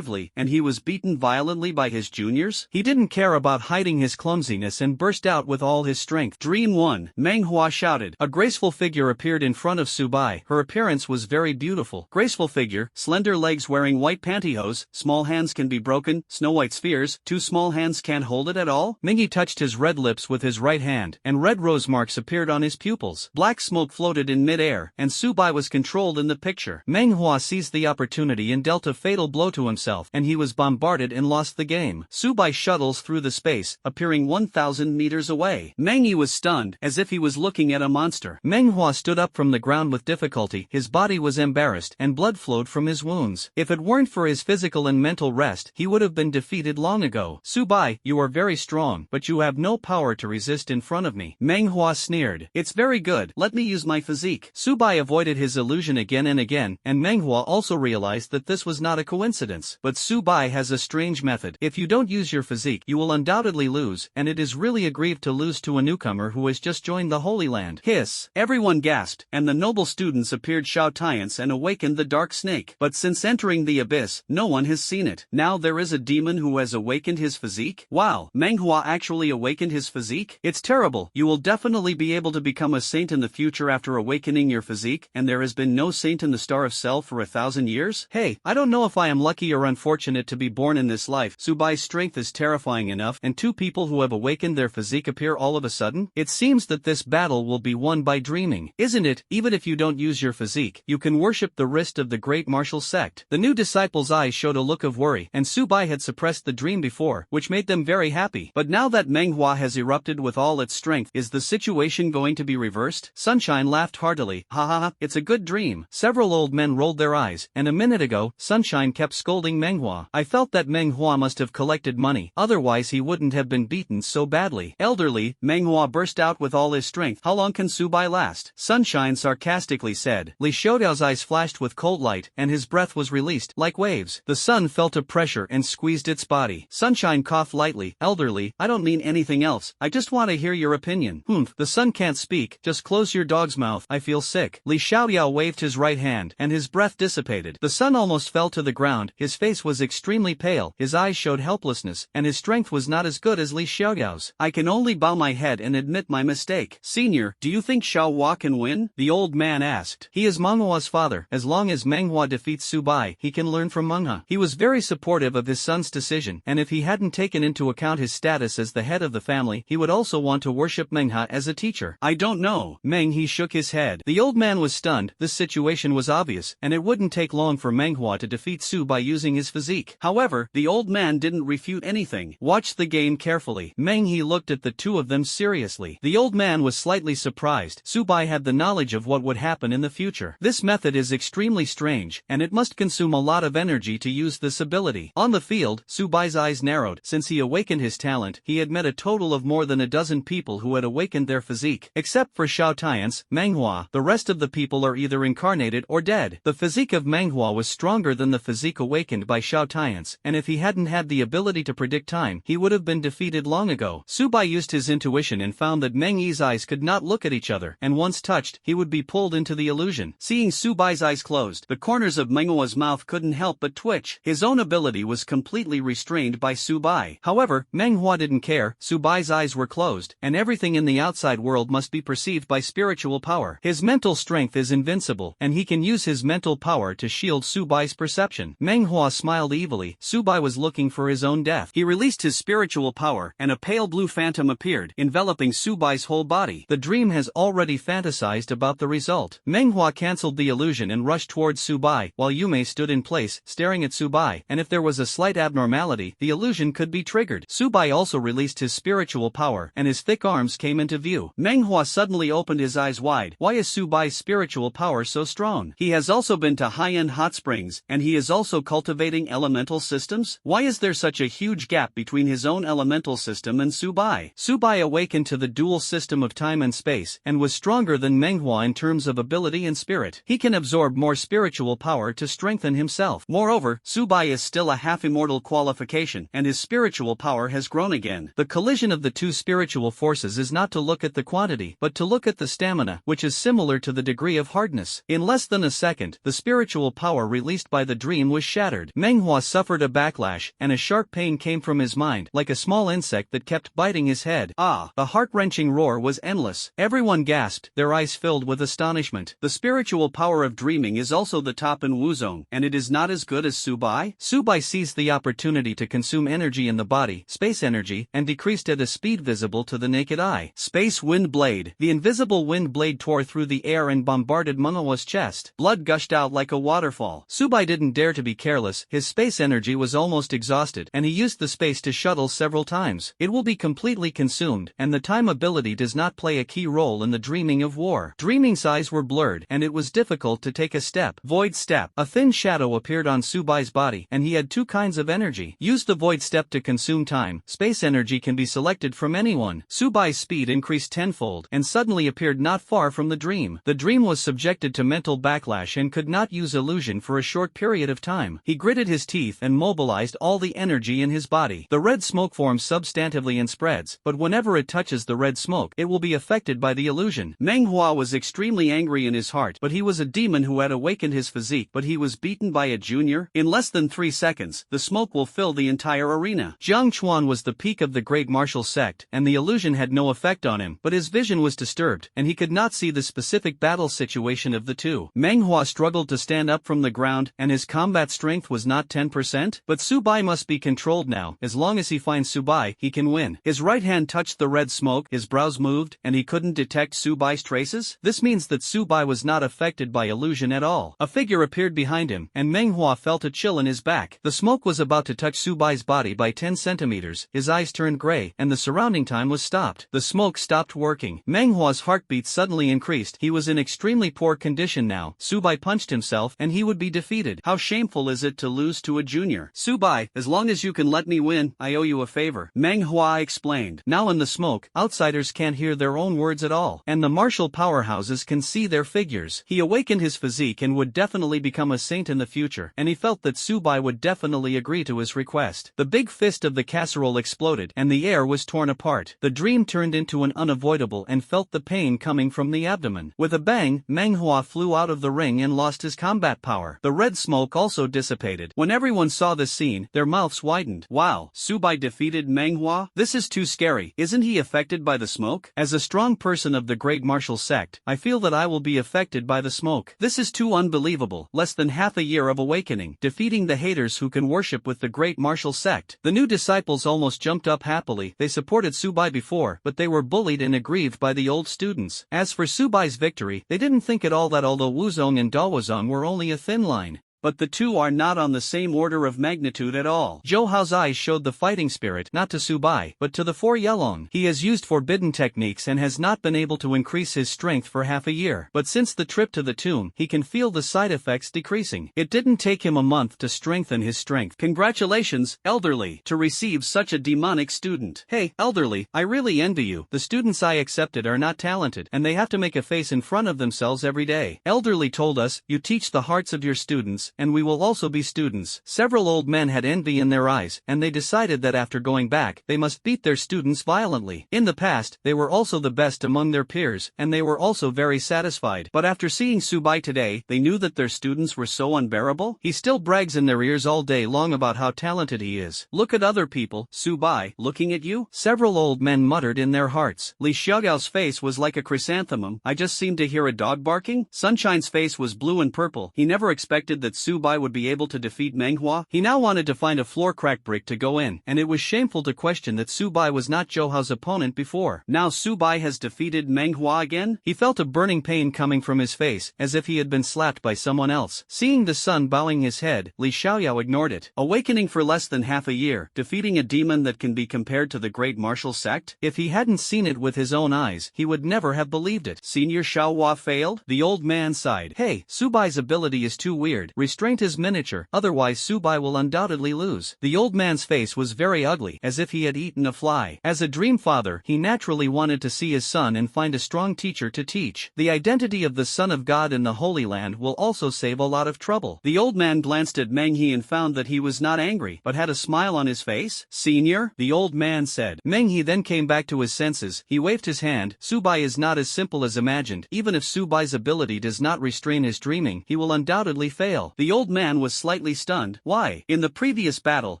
and he was beaten violently by his juniors. He didn't care about hiding his clumsiness and burst out with all his strength. Dream 1. Manhwa shouted. A graceful figure appeared in front of Subai. Her appearance was very beautiful. Graceful figure, slender legs wearing white pantyhose, small hands can be broken, snow-white spheres, 2 small hands can't hold it at all. Mingy touched his red lips with his right hand, and red rose marks appeared on his pupils. Black smoke floated in mid-air, and Subai was controlled in the picture. Manhwa seized the opportunity and dealt a fatal blow to to himself, and he was bombarded and lost the game. Subai shuttles through the space, appearing 1,000 meters away. Meng Yi was stunned, as if he was looking at a monster. Manhwa stood up from the ground with difficulty, his body was embarrassed, and blood flowed from his wounds. If it weren't for his physical and mental rest, he would have been defeated long ago. Subai, you are very strong, but you have no power to resist in front of me. Manhwa sneered. It's very good, let me use my physique. Subai avoided his illusion again and again, and Manhwa also realized that this was not a coincidence. But Subai has a strange method. If you don't use your physique, you will undoubtedly lose, and it is really a grief to lose to a newcomer who has just joined the Holy Land. Hiss! Everyone gasped, and the noble students appeared Shoutians and awakened the dark snake. But since entering the abyss, no one has seen it. Now there is a demon who has awakened his physique? Wow, Manhwa actually awakened his physique? It's terrible. You will definitely be able to become a saint in the future after awakening your physique, and there has been no saint in the Star of Self for 1,000 years? Hey, I don't know if I am lucky or unfortunate to be born in this life. Subai's strength is terrifying enough, and two people who have awakened their physique appear all of a sudden? It seems that this battle will be won by dreaming. Isn't it? Even if you don't use your physique, you can worship the wrist of the great martial sect. The new disciple's eyes showed a look of worry, and Subai had suppressed the dream before, which made them very happy. But now that Manhwa has erupted with all its strength, is the situation going to be reversed? Sunshine laughed heartily. Ha ha ha, it's a good dream. Several old men rolled their eyes, and a minute ago, Sunshine kept scolding Manhwa. I felt that Manhwa must have collected money, otherwise he wouldn't have been beaten so badly. Elderly, Manhwa burst out with all his strength. How long can Subai last? Sunshine sarcastically said. Li Xiaodao's eyes flashed with cold light, and his breath was released, like waves. The sun felt a pressure and squeezed its body. Sunshine coughed lightly. Elderly, I don't mean anything else, I just want to hear your opinion. The sun can't speak, just close your dog's mouth, I feel sick. Li Xiaodao waved his right hand, and his breath dissipated. The sun almost fell to the ground, his face was extremely pale, his eyes showed helplessness, and his strength was not as good as Li Xiaodao's. I can only bow my head and admit my mistake. Senior, do you think Xiao Hua can win? The old man asked. He is Manhwa's father. As long as Manhwa defeats Subai, he can learn from Manhwa. He was very supportive of his son's decision, and if he hadn't taken into account his status as the head of the family, he would also want to worship Manhwa as a teacher. I don't know. He shook his head. The old man was stunned. This situation was obvious, and it wouldn't take long for Manhwa to defeat Su by using his physique. However, the old man didn't refute anything. Watch the game carefully. He looked at the two of them seriously. The old man was slightly surprised. Subai had the knowledge of what would happen in the future. This method is extremely strange, and it must consume a lot of energy to use this ability. On the field, Subai's eyes narrowed. Since he awakened his talent, he had met a total of more than a dozen people who had awakened their physique. Except for Shoutians, Manhwa, the rest of the people are either incarnated or dead. The physique of Manhwa was stronger than the physique awakened by Shoutians, and if he hadn't had the ability to predict time, he would have been defeated long ago. Subai used his intuition and found that Meng Yi's eyes could not look at each other, and once touched, he would be pulled into the illusion. Seeing Subai's eyes closed, the corners of Manhwa's mouth couldn't help but twitch. His own ability was completely restrained by Subai. However, Manhwa didn't care. Subai's eyes were closed, and everything in the outside world must be perceived by spiritual power. His mental strength is invincible, and he can use his mental power to shield Subai's perception. Manhwa smiled evilly. Subai was looking for his own death. He released his spiritual power, and a pale blue phantom appeared, enveloping Subai's whole body. The dream has already fantasized about the result. Manhwa cancelled the illusion and rushed towards Subai, while Yume stood in place, staring at Subai, and if there was a slight abnormality, the illusion could be triggered. Subai also released his spiritual power, and his thick arms came into view. Manhwa suddenly opened his eyes wide. Why is Subai's spiritual power so strong? He has also been to high-end hot springs, and he is also cultivating elemental systems? Why is there such a huge gap between his own elemental system and Subai? Subai awakened to the dual system of time and space, and was stronger than Manhwa in terms of ability and spirit. He can absorb more spiritual power to strengthen himself. Moreover, Subai is still a half-immortal qualification, and his spiritual power has grown again. The collision of the two spiritual forces is not to look at the quantity, but to look at the stamina, which is similar to the degree of hardness. In less than a second, the spiritual power released by the dream was shattered. Manhwa suffered a backlash, and a sharp pain came from his mind, like a small insect that kept biting his head. Ah! The heart-wrenching roar was endless. Everyone gasped, their eyes filled with astonishment. The spiritual power of dreaming is also the top in Wuzong, and it is not as good as Subai? Subai seized the opportunity to consume energy in the body, space energy, and decreased at a speed visible to the naked eye. Space Wind Blade. The invisible wind blade tore through the air and bombarded Manhwa's chest. Blood gushed out like a waterfall. Subai didn't dare to be careless. careless, his space energy was almost exhausted, and he used the space to shuttle several times. It will be completely consumed, and the time ability does not play a key role in the dreaming of war. Dreaming's eyes were blurred, and it was difficult to take a step. Void step. A thin shadow appeared on Subai's body, and he had two kinds of energy. Use the void step to consume time. Space energy can be selected from anyone. Subai's speed increased tenfold, and suddenly appeared not far from the dream. The dream was subjected to mental backlash and could not use illusion for a short period of time. He gritted his teeth and mobilized all the energy in his body. The red smoke forms substantively and spreads, but whenever it touches the red smoke, it will be affected by the illusion. Manhwa was extremely angry in his heart, but he was a demon who had awakened his physique, but he was beaten by a junior. In less than 3 seconds, the smoke will fill the entire arena. Jiang Chuan was the peak of the great martial sect, and the illusion had no effect on him, but his vision was disturbed, and he could not see the specific battle situation of the two. Manhwa struggled to stand up from the ground, and his combat strength was not 10%, but Subai must be controlled now. As long as he finds Subai, he can win. His right hand touched the red smoke, his brows moved, and he couldn't detect Subai's traces. This means that Subai was not affected by illusion at all. A figure appeared behind him, and Manhwa felt a chill in his back. The smoke was about to touch Subai's body by 10 centimeters. His eyes turned gray, and the surrounding time was stopped. The smoke stopped working. Manhwa's heartbeat suddenly increased. He was in extremely poor condition now. Subai punched himself, and he would be defeated. How shameful is it to lose to a junior? Subai, as long as you can let me win, I owe you a favor, Manhwa explained. Now in the smoke, outsiders can't hear their own words at all, and the martial powerhouses can see their figures. He awakened his physique and would definitely become a saint in the future, and he felt that Subai would definitely agree to his request. The big fist of the casserole exploded, and the air was torn apart. The dream turned into an unavoidable and felt the pain coming from the abdomen. With a bang, Manhwa flew out of the ring and lost his combat power. The red smoke also dissipated. When everyone saw this scene, their mouths widened. Wow, Subai defeated Manhwa? This is too scary. Isn't he affected by the smoke? As a strong person of the great martial sect, I feel that I will be affected by the smoke. This is too unbelievable. Less than half a year of awakening, defeating the haters who can worship with the great martial sect. The new disciples almost jumped up happily. They supported Subai before, but they were bullied and aggrieved by the old students. As for Subai's victory, they didn't think at all that although Wuzong and Dawuzong were only a thin line, but the two are not on the same order of magnitude at all. Zhou Hao's eyes showed the fighting spirit, not to Subai, but to the 4 Yelong. He has used forbidden techniques and has not been able to increase his strength for half a year. But since the trip to the tomb, he can feel the side effects decreasing. It didn't take him a month to strengthen his strength. Congratulations, Elderly, to receive such a demonic student. Hey, Elderly, I really envy you. The students I accepted are not talented, and they have to make a face in front of themselves every day. Elderly told us, you teach the hearts of your students, and we will also be students. Several old men had envy in their eyes, and they decided that after going back, they must beat their students violently. In the past, they were also the best among their peers, and they were also very satisfied. But after seeing Subai today, they knew that their students were so unbearable. He still brags in their ears all day long about how talented he is. Look at other people, Subai, looking at you? Several old men muttered in their hearts. Li Xiaogao's face was like a chrysanthemum. I just seemed to hear a dog barking. Sunshine's face was blue and purple. He never expected that Subai would be able to defeat Manhwa. He now wanted to find a floor crack brick to go in, and it was shameful to question that Subai was not Zhou Hao's opponent before. Now Subai has defeated Manhwa again? He felt a burning pain coming from his face, as if he had been slapped by someone else. Seeing the sun bowing his head, Li Xiaoyao ignored it. Awakening for less than half a year, defeating a demon that can be compared to the great martial sect? If he hadn't seen it with his own eyes, he would never have believed it. Senior Xiaohua failed? The old man sighed. Hey, Subai's ability is too weird. Restraint is miniature, otherwise Subai will undoubtedly lose. The old man's face was very ugly, as if he had eaten a fly. As a dream father, he naturally wanted to see his son and find a strong teacher to teach. The identity of the Son of God in the Holy Land will also save a lot of trouble. The old man glanced at Meng He and found that he was not angry, but had a smile on his face. Senior, the old man said. Meng He then came back to his senses. He waved his hand. Subai is not as simple as imagined. Even if Subai's ability does not restrain his dreaming, he will undoubtedly fail. The old man was slightly stunned. Why? In the previous battle,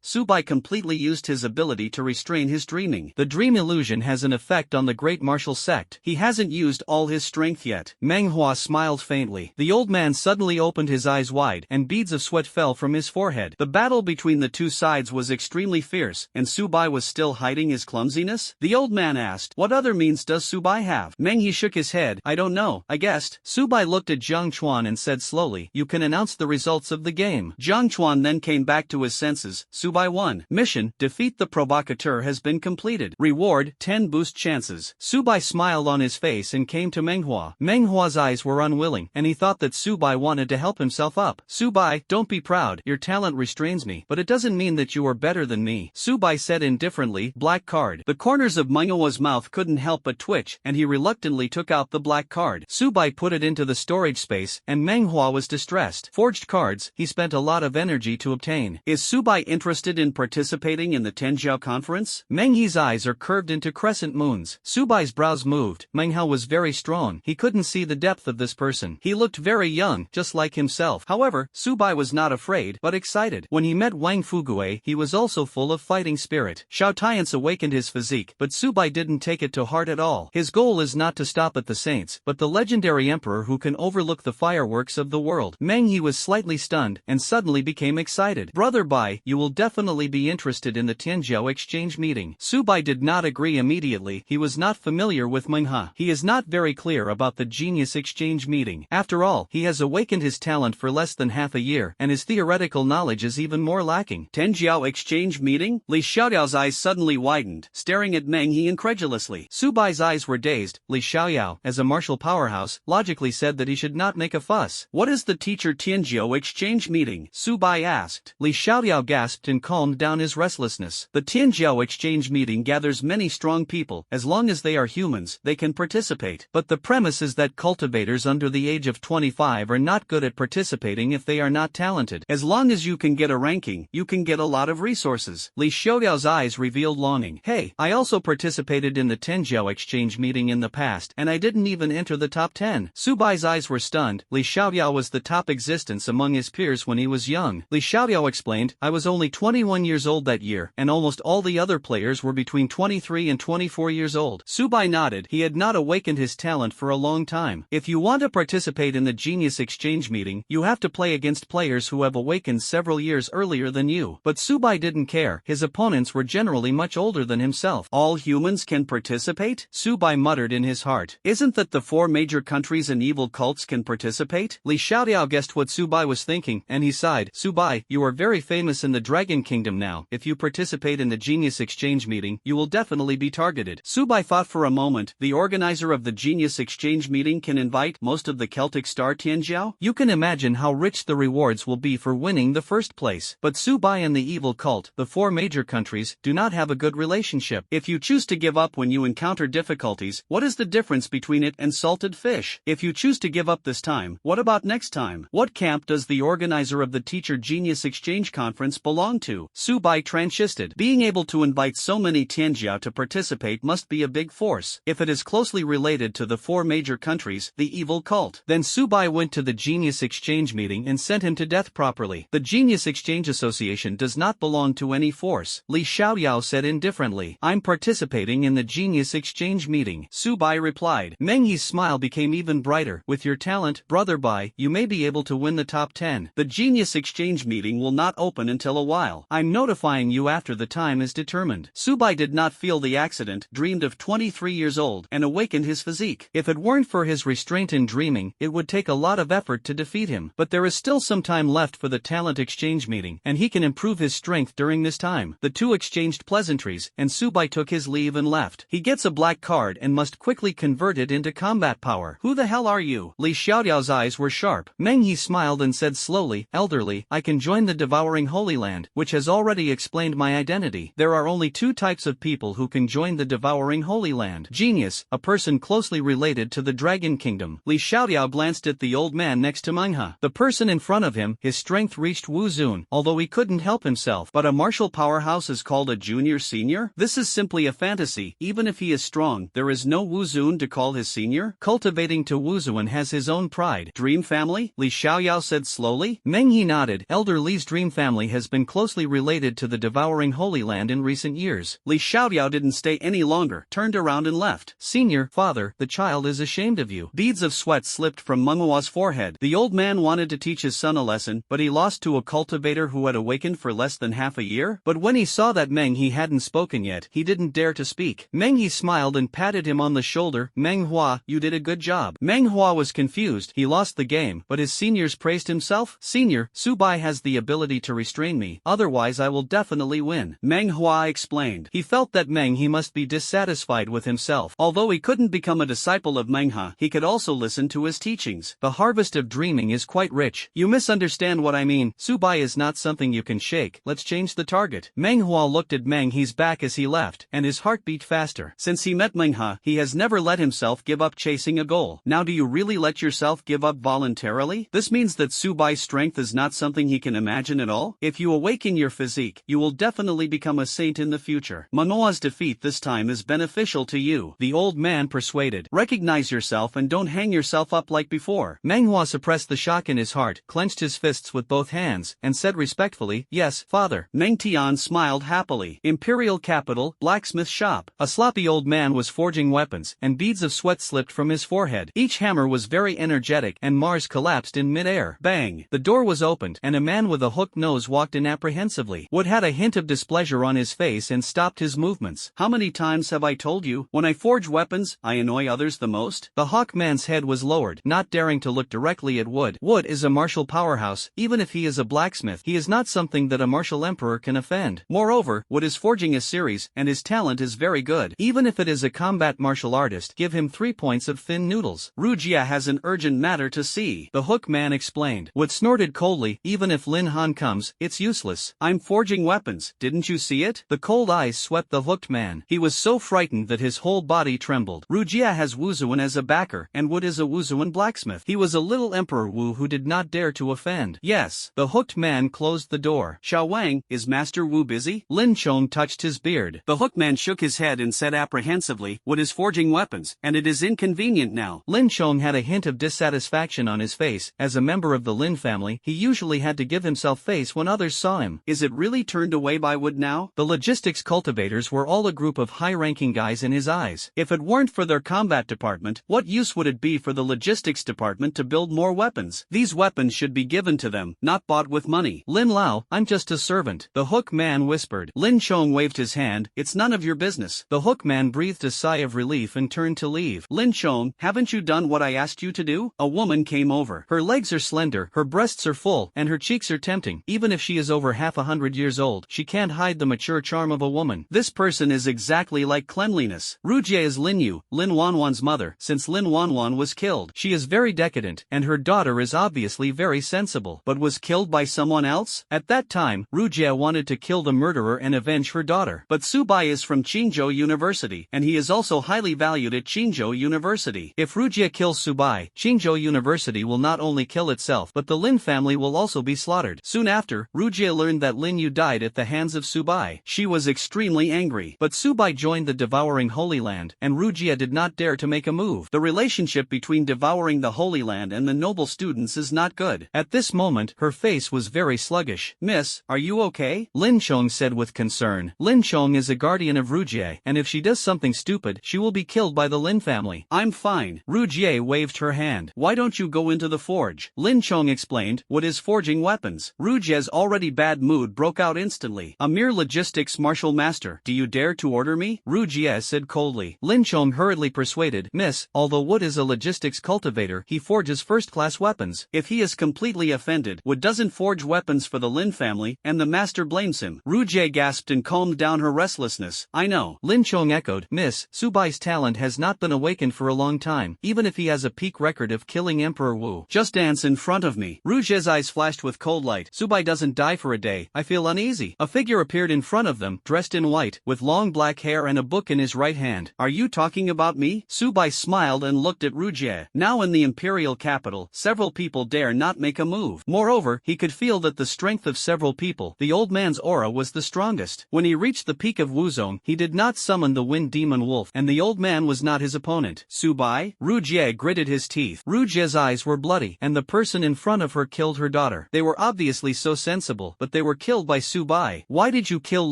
Subai completely used his ability to restrain his dreaming. The dream illusion has an effect on the great martial sect. He hasn't used all his strength yet. Manhwa smiled faintly. The old man suddenly opened his eyes wide, and beads of sweat fell from his forehead. The battle between the two sides was extremely fierce, and Subai was still hiding his clumsiness? The old man asked, what other means does Subai have? Meng He shook his head. I don't know, I guessed. Subai looked at Jiang Chuan and said slowly, you can announce the result results of the game. Jiang Chuan then came back to his senses. Subai 1. Mission: defeat the provocateur has been completed. Reward: 10 boost chances. Subai smiled on his face and came to Manhwa. Manhwa's eyes were unwilling, and he thought that Subai wanted to help himself up. Subai, don't be proud. Your talent restrains me, but it doesn't mean that you are better than me. Subai said indifferently. Black card. The corners of Manhwa's mouth couldn't help but twitch, and he reluctantly took out the black card. Subai put it into the storage space, and Manhwa was distressed. Forged cards, he spent a lot of energy to obtain. Is Subai interested in participating in the Tenjiao conference? Menghi's eyes are curved into crescent moons. Subai's brows moved. Manhwa was very strong. He couldn't see the depth of this person. He looked very young, just like himself. However, Subai was not afraid, but excited. When he met Wang Fugue, he was also full of fighting spirit. Xiao Tian's awakened his physique, but Subai didn't take it to heart at all. His goal is not to stop at the saints, but the legendary emperor who can overlook the fireworks of the world. Menghi was slightly stunned, and suddenly became excited. Brother Bai, you will definitely be interested in the Tianjiao exchange meeting. Subai did not agree immediately. He was not familiar with Manhwa. He is not very clear about the genius exchange meeting. After all, he has awakened his talent for less than half a year, and his theoretical knowledge is even more lacking. Tianjiao exchange meeting? Li Xiaoyao's eyes suddenly widened, staring at Menghi incredulously. Subai's eyes were dazed. Li Xiaoyao, as a martial powerhouse, logically said that he should not make a fuss. What is the teacher Tianjiao exchange meeting? Subai asked. Li Xiaoyao gasped and calmed down his restlessness. The Tianjiao exchange meeting gathers many strong people. As long as they are humans, they can participate. But the premise is that cultivators under the age of 25 are not good at participating if they are not talented. As long as you can get a ranking, you can get a lot of resources. Li Xiaoyao's eyes revealed longing. Hey, I also participated in the Tianjiao exchange meeting in the past, and I didn't even enter the top 10. Subai's eyes were stunned. Li Xiaoyao was the top existence among his peers when he was young. Li Xiaoyao explained, I was only 21 years old that year, and almost all the other players were between 23 and 24 years old. Subai nodded. He had not awakened his talent for a long time. If you want to participate in the genius exchange meeting, you have to play against players who have awakened several years earlier than you. But Subai didn't care. His opponents were generally much older than himself. All humans can participate? Subai muttered in his heart. Isn't that the 4 major countries and evil cults can participate? Li Xiaoyao guessed what Subai was thinking, and he sighed. Subai, you are very famous in the Dragon Kingdom now. If you participate in the genius exchange meeting, you will definitely be targeted. Subai thought for a moment. The organizer of the genius exchange meeting can invite most of the Celtic star Tianjiao? You can imagine how rich the rewards will be for winning the first place. But Subai and the evil cult, the 4 major countries, do not have a good relationship. If you choose to give up when you encounter difficulties, what is the difference between it and salted fish? If you choose to give up this time, what about next time? What camp does the organizer of the Teacher Genius Exchange Conference belong to? Subai transisted. Being able to invite so many Tianjiao to participate must be a big force. If it is closely related to the 4 major countries, the evil cult, then Subai went to the Genius Exchange meeting and sent him to death properly. The Genius Exchange Association does not belong to any force. Li Xiaoyao said indifferently. I'm participating in the Genius Exchange meeting. Subai replied. Menghi's smile became even brighter. With your talent, Brother Bai, you may be able to win the top 10. The Genius Exchange meeting will not open until a while. I'm notifying you after the time is determined. Subai did not feel the accident, dreamed of 23 years old, and awakened his physique. If it weren't for his restraint in dreaming, it would take a lot of effort to defeat him. But there is still some time left for the talent exchange meeting, and he can improve his strength during this time. The two exchanged pleasantries, and Subai took his leave and left. He gets a black card and must quickly convert it into combat power. Who the hell are you? Li Xiaoyao's eyes were sharp. Menghi smiled and said slowly, elderly, I can join the devouring Holy Land, which has already explained my identity. There are only 2 types of people who can join the devouring Holy Land. Genius, a person closely related to the Dragon Kingdom. Li Xiaoyao glanced at the old man next to Manhwa. The person in front of him, his strength reached Wu Zun, although he couldn't help himself. But a martial powerhouse is called a junior senior? This is simply a fantasy. Even if he is strong, there is no Wu Zun to call his senior. Cultivating to Wu Zun has his own pride. Dream family? Li Xiaoyao said slowly. Menghi nodded. Elder Li's dream family has been closely related to the devouring Holy Land in recent years. Li Xiaoyao didn't stay any longer, turned around and left. Senior, father, the child is ashamed of you. Beads of sweat slipped from Manhwa's forehead. The old man wanted to teach his son a lesson, but he lost to a cultivator who had awakened for less than half a year? But when he saw that Menghi hadn't spoken yet, he didn't dare to speak. Menghi smiled and patted him on the shoulder. Manhwa, you did a good job. Manhwa was confused. He lost the game, but his seniors praised him himself? Senior, Subai has the ability to restrain me, otherwise I will definitely win. Manhwa explained. He felt that he must be dissatisfied with himself. Although he couldn't become a disciple of Manhwa, he could also listen to his teachings. The harvest of dreaming is quite rich. You misunderstand what I mean. Subai is not something you can shake. Let's change the target. Manhwa looked at He's back as he left, and his heart beat faster. Since he met Manhwa, he has never let himself give up chasing a goal. Now do you really let yourself give up voluntarily? This means that Subai's strength is not something he can imagine at all? If you awaken your physique, you will definitely become a saint in the future. Manhwa's defeat this time is beneficial to you, the old man persuaded. Recognize yourself and don't hang yourself up like before. Manhwa suppressed the shock in his heart, clenched his fists with both hands, and said respectfully, "Yes, father." Meng Tian smiled happily. Imperial capital, blacksmith shop. A sloppy old man was forging weapons, and beads of sweat slipped from his forehead. Each hammer was very energetic, and Mars collapsed in mid-air. Bang! The door was opened, and a man with a hooked nose walked in apprehensively. Wood had a hint of displeasure on his face and stopped his movements. How many times have I told you, when I forge weapons, I annoy others the most? The hawk man's head was lowered, not daring to look directly at Wood. Wood is a martial powerhouse. Even if he is a blacksmith, he is not something that a martial emperor can offend. Moreover, Wood is forging a series, and his talent is very good. Even if it is a combat martial artist, give him 3 points of thin noodles. Rujia has an urgent matter to see, the hook man explained. Wood snorted coldly, even if Lin Han comes, it's useless. I'm forging weapons, didn't you see it? The cold eyes swept the hooked man. He was so frightened that his whole body trembled. Rujia has Wuzuan as a backer, and Wood is a Wuzuan blacksmith. He was a little Emperor Wu who did not dare to offend. Yes. The hooked man closed the door. Xiao Wang, is Master Wu busy? Lin Chong touched his beard. The hook man shook his head and said apprehensively, Wood is forging weapons, and it is inconvenient now. Lin Chong had a hint of dissatisfaction on his face. As a member of the Lin family, he usually had to give himself face when others saw him. Is it really turned away by Wood now? The logistics cultivators were all a group of high-ranking guys in his eyes. If it weren't for their combat department, what use would it be for the logistics department to build more weapons? These weapons should be given to them, not bought with money. Lin Lao, I'm just a servant, the hook man whispered. Lin Chong waved his hand, it's none of your business. The hook man breathed a sigh of relief and turned to leave. Lin Chong, haven't you done what I asked you to do? A woman came over. Her legs are slender, her breasts are full, and her cheeks are tempting. Even if she is over half 100 years old, she can't hide the mature charm of a woman. This person is exactly like cleanliness. Rujie is Lin Yu, Lin Wanwan's mother, since Lin Wanwan was killed. She is very decadent, and her daughter is obviously very sensible, but was killed by someone else? At that time, Rujie wanted to kill the murderer and avenge her daughter. But Subai is from Qingzhou University, and he is also highly valued at Qingzhou University. If Rujie kills Subai, Qingzhou University will not only kill itself, but the Lin family will also be slaughtered. Soon after, Rujie learned that Lin Yu died at the hands of Subai. She was extremely angry, but Subai joined the devouring Holy Land, and Rujie did not dare to make a move. The relationship between devouring the Holy Land and the noble students is not good. At this moment, her face was very sluggish. Miss, are you okay? Lin Chong said with concern. Lin Chong is a guardian of Rujie, and if she does something stupid, she will be killed by the Lin family. I'm fine. Rujie waved her hand. Why don't you go into the forge? Lin Chong explained. What is forging weapons? Rujie's already bad mood broke out instantly. A mere logistics martial master. Do you dare to order me? Rujie said coldly. Lin Chong hurriedly persuaded. Miss, although Wood is a logistics cultivator, he forges first-class weapons. If he is completely offended, Wood doesn't forge weapons for the Lin family, and the master blames him. Rujie gasped and calmed down her restlessness. I know. Lin Chong echoed. Miss, Subai's talent has not been awakened for a long time, even if he has a peak record of killing Emperor Wu. Just dance in front of me. Rujie's eyes flashed with cold light. Subai doesn't die for a day. I feel uneasy. A figure appeared in front of them, dressed in white, with long black hair and a book in his right hand. Are you talking about me? Subai smiled and looked at Rujie. Now in the imperial capital, several people dare not make a move. Moreover, he could feel that the strength of several people, the old man's aura was the strongest. When he reached the peak of Wuzong, he did not summon the wind demon wolf, and the old man was not his opponent. Subai? Rujie gritted his teeth. Rujie's eyes were bloody, and the person in front of her killed her daughter. They were obviously so sensible, but they were killed by Subai. Why did you kill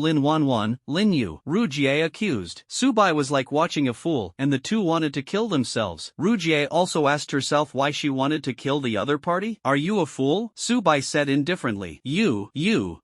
Lin Wanwan, Lin Yu? Rujie accused. Subai was like watching a fool, and the two wanted to kill themselves. Rujie also asked herself why she wanted to kill the other party. Are you a fool? Subai said indifferently. You.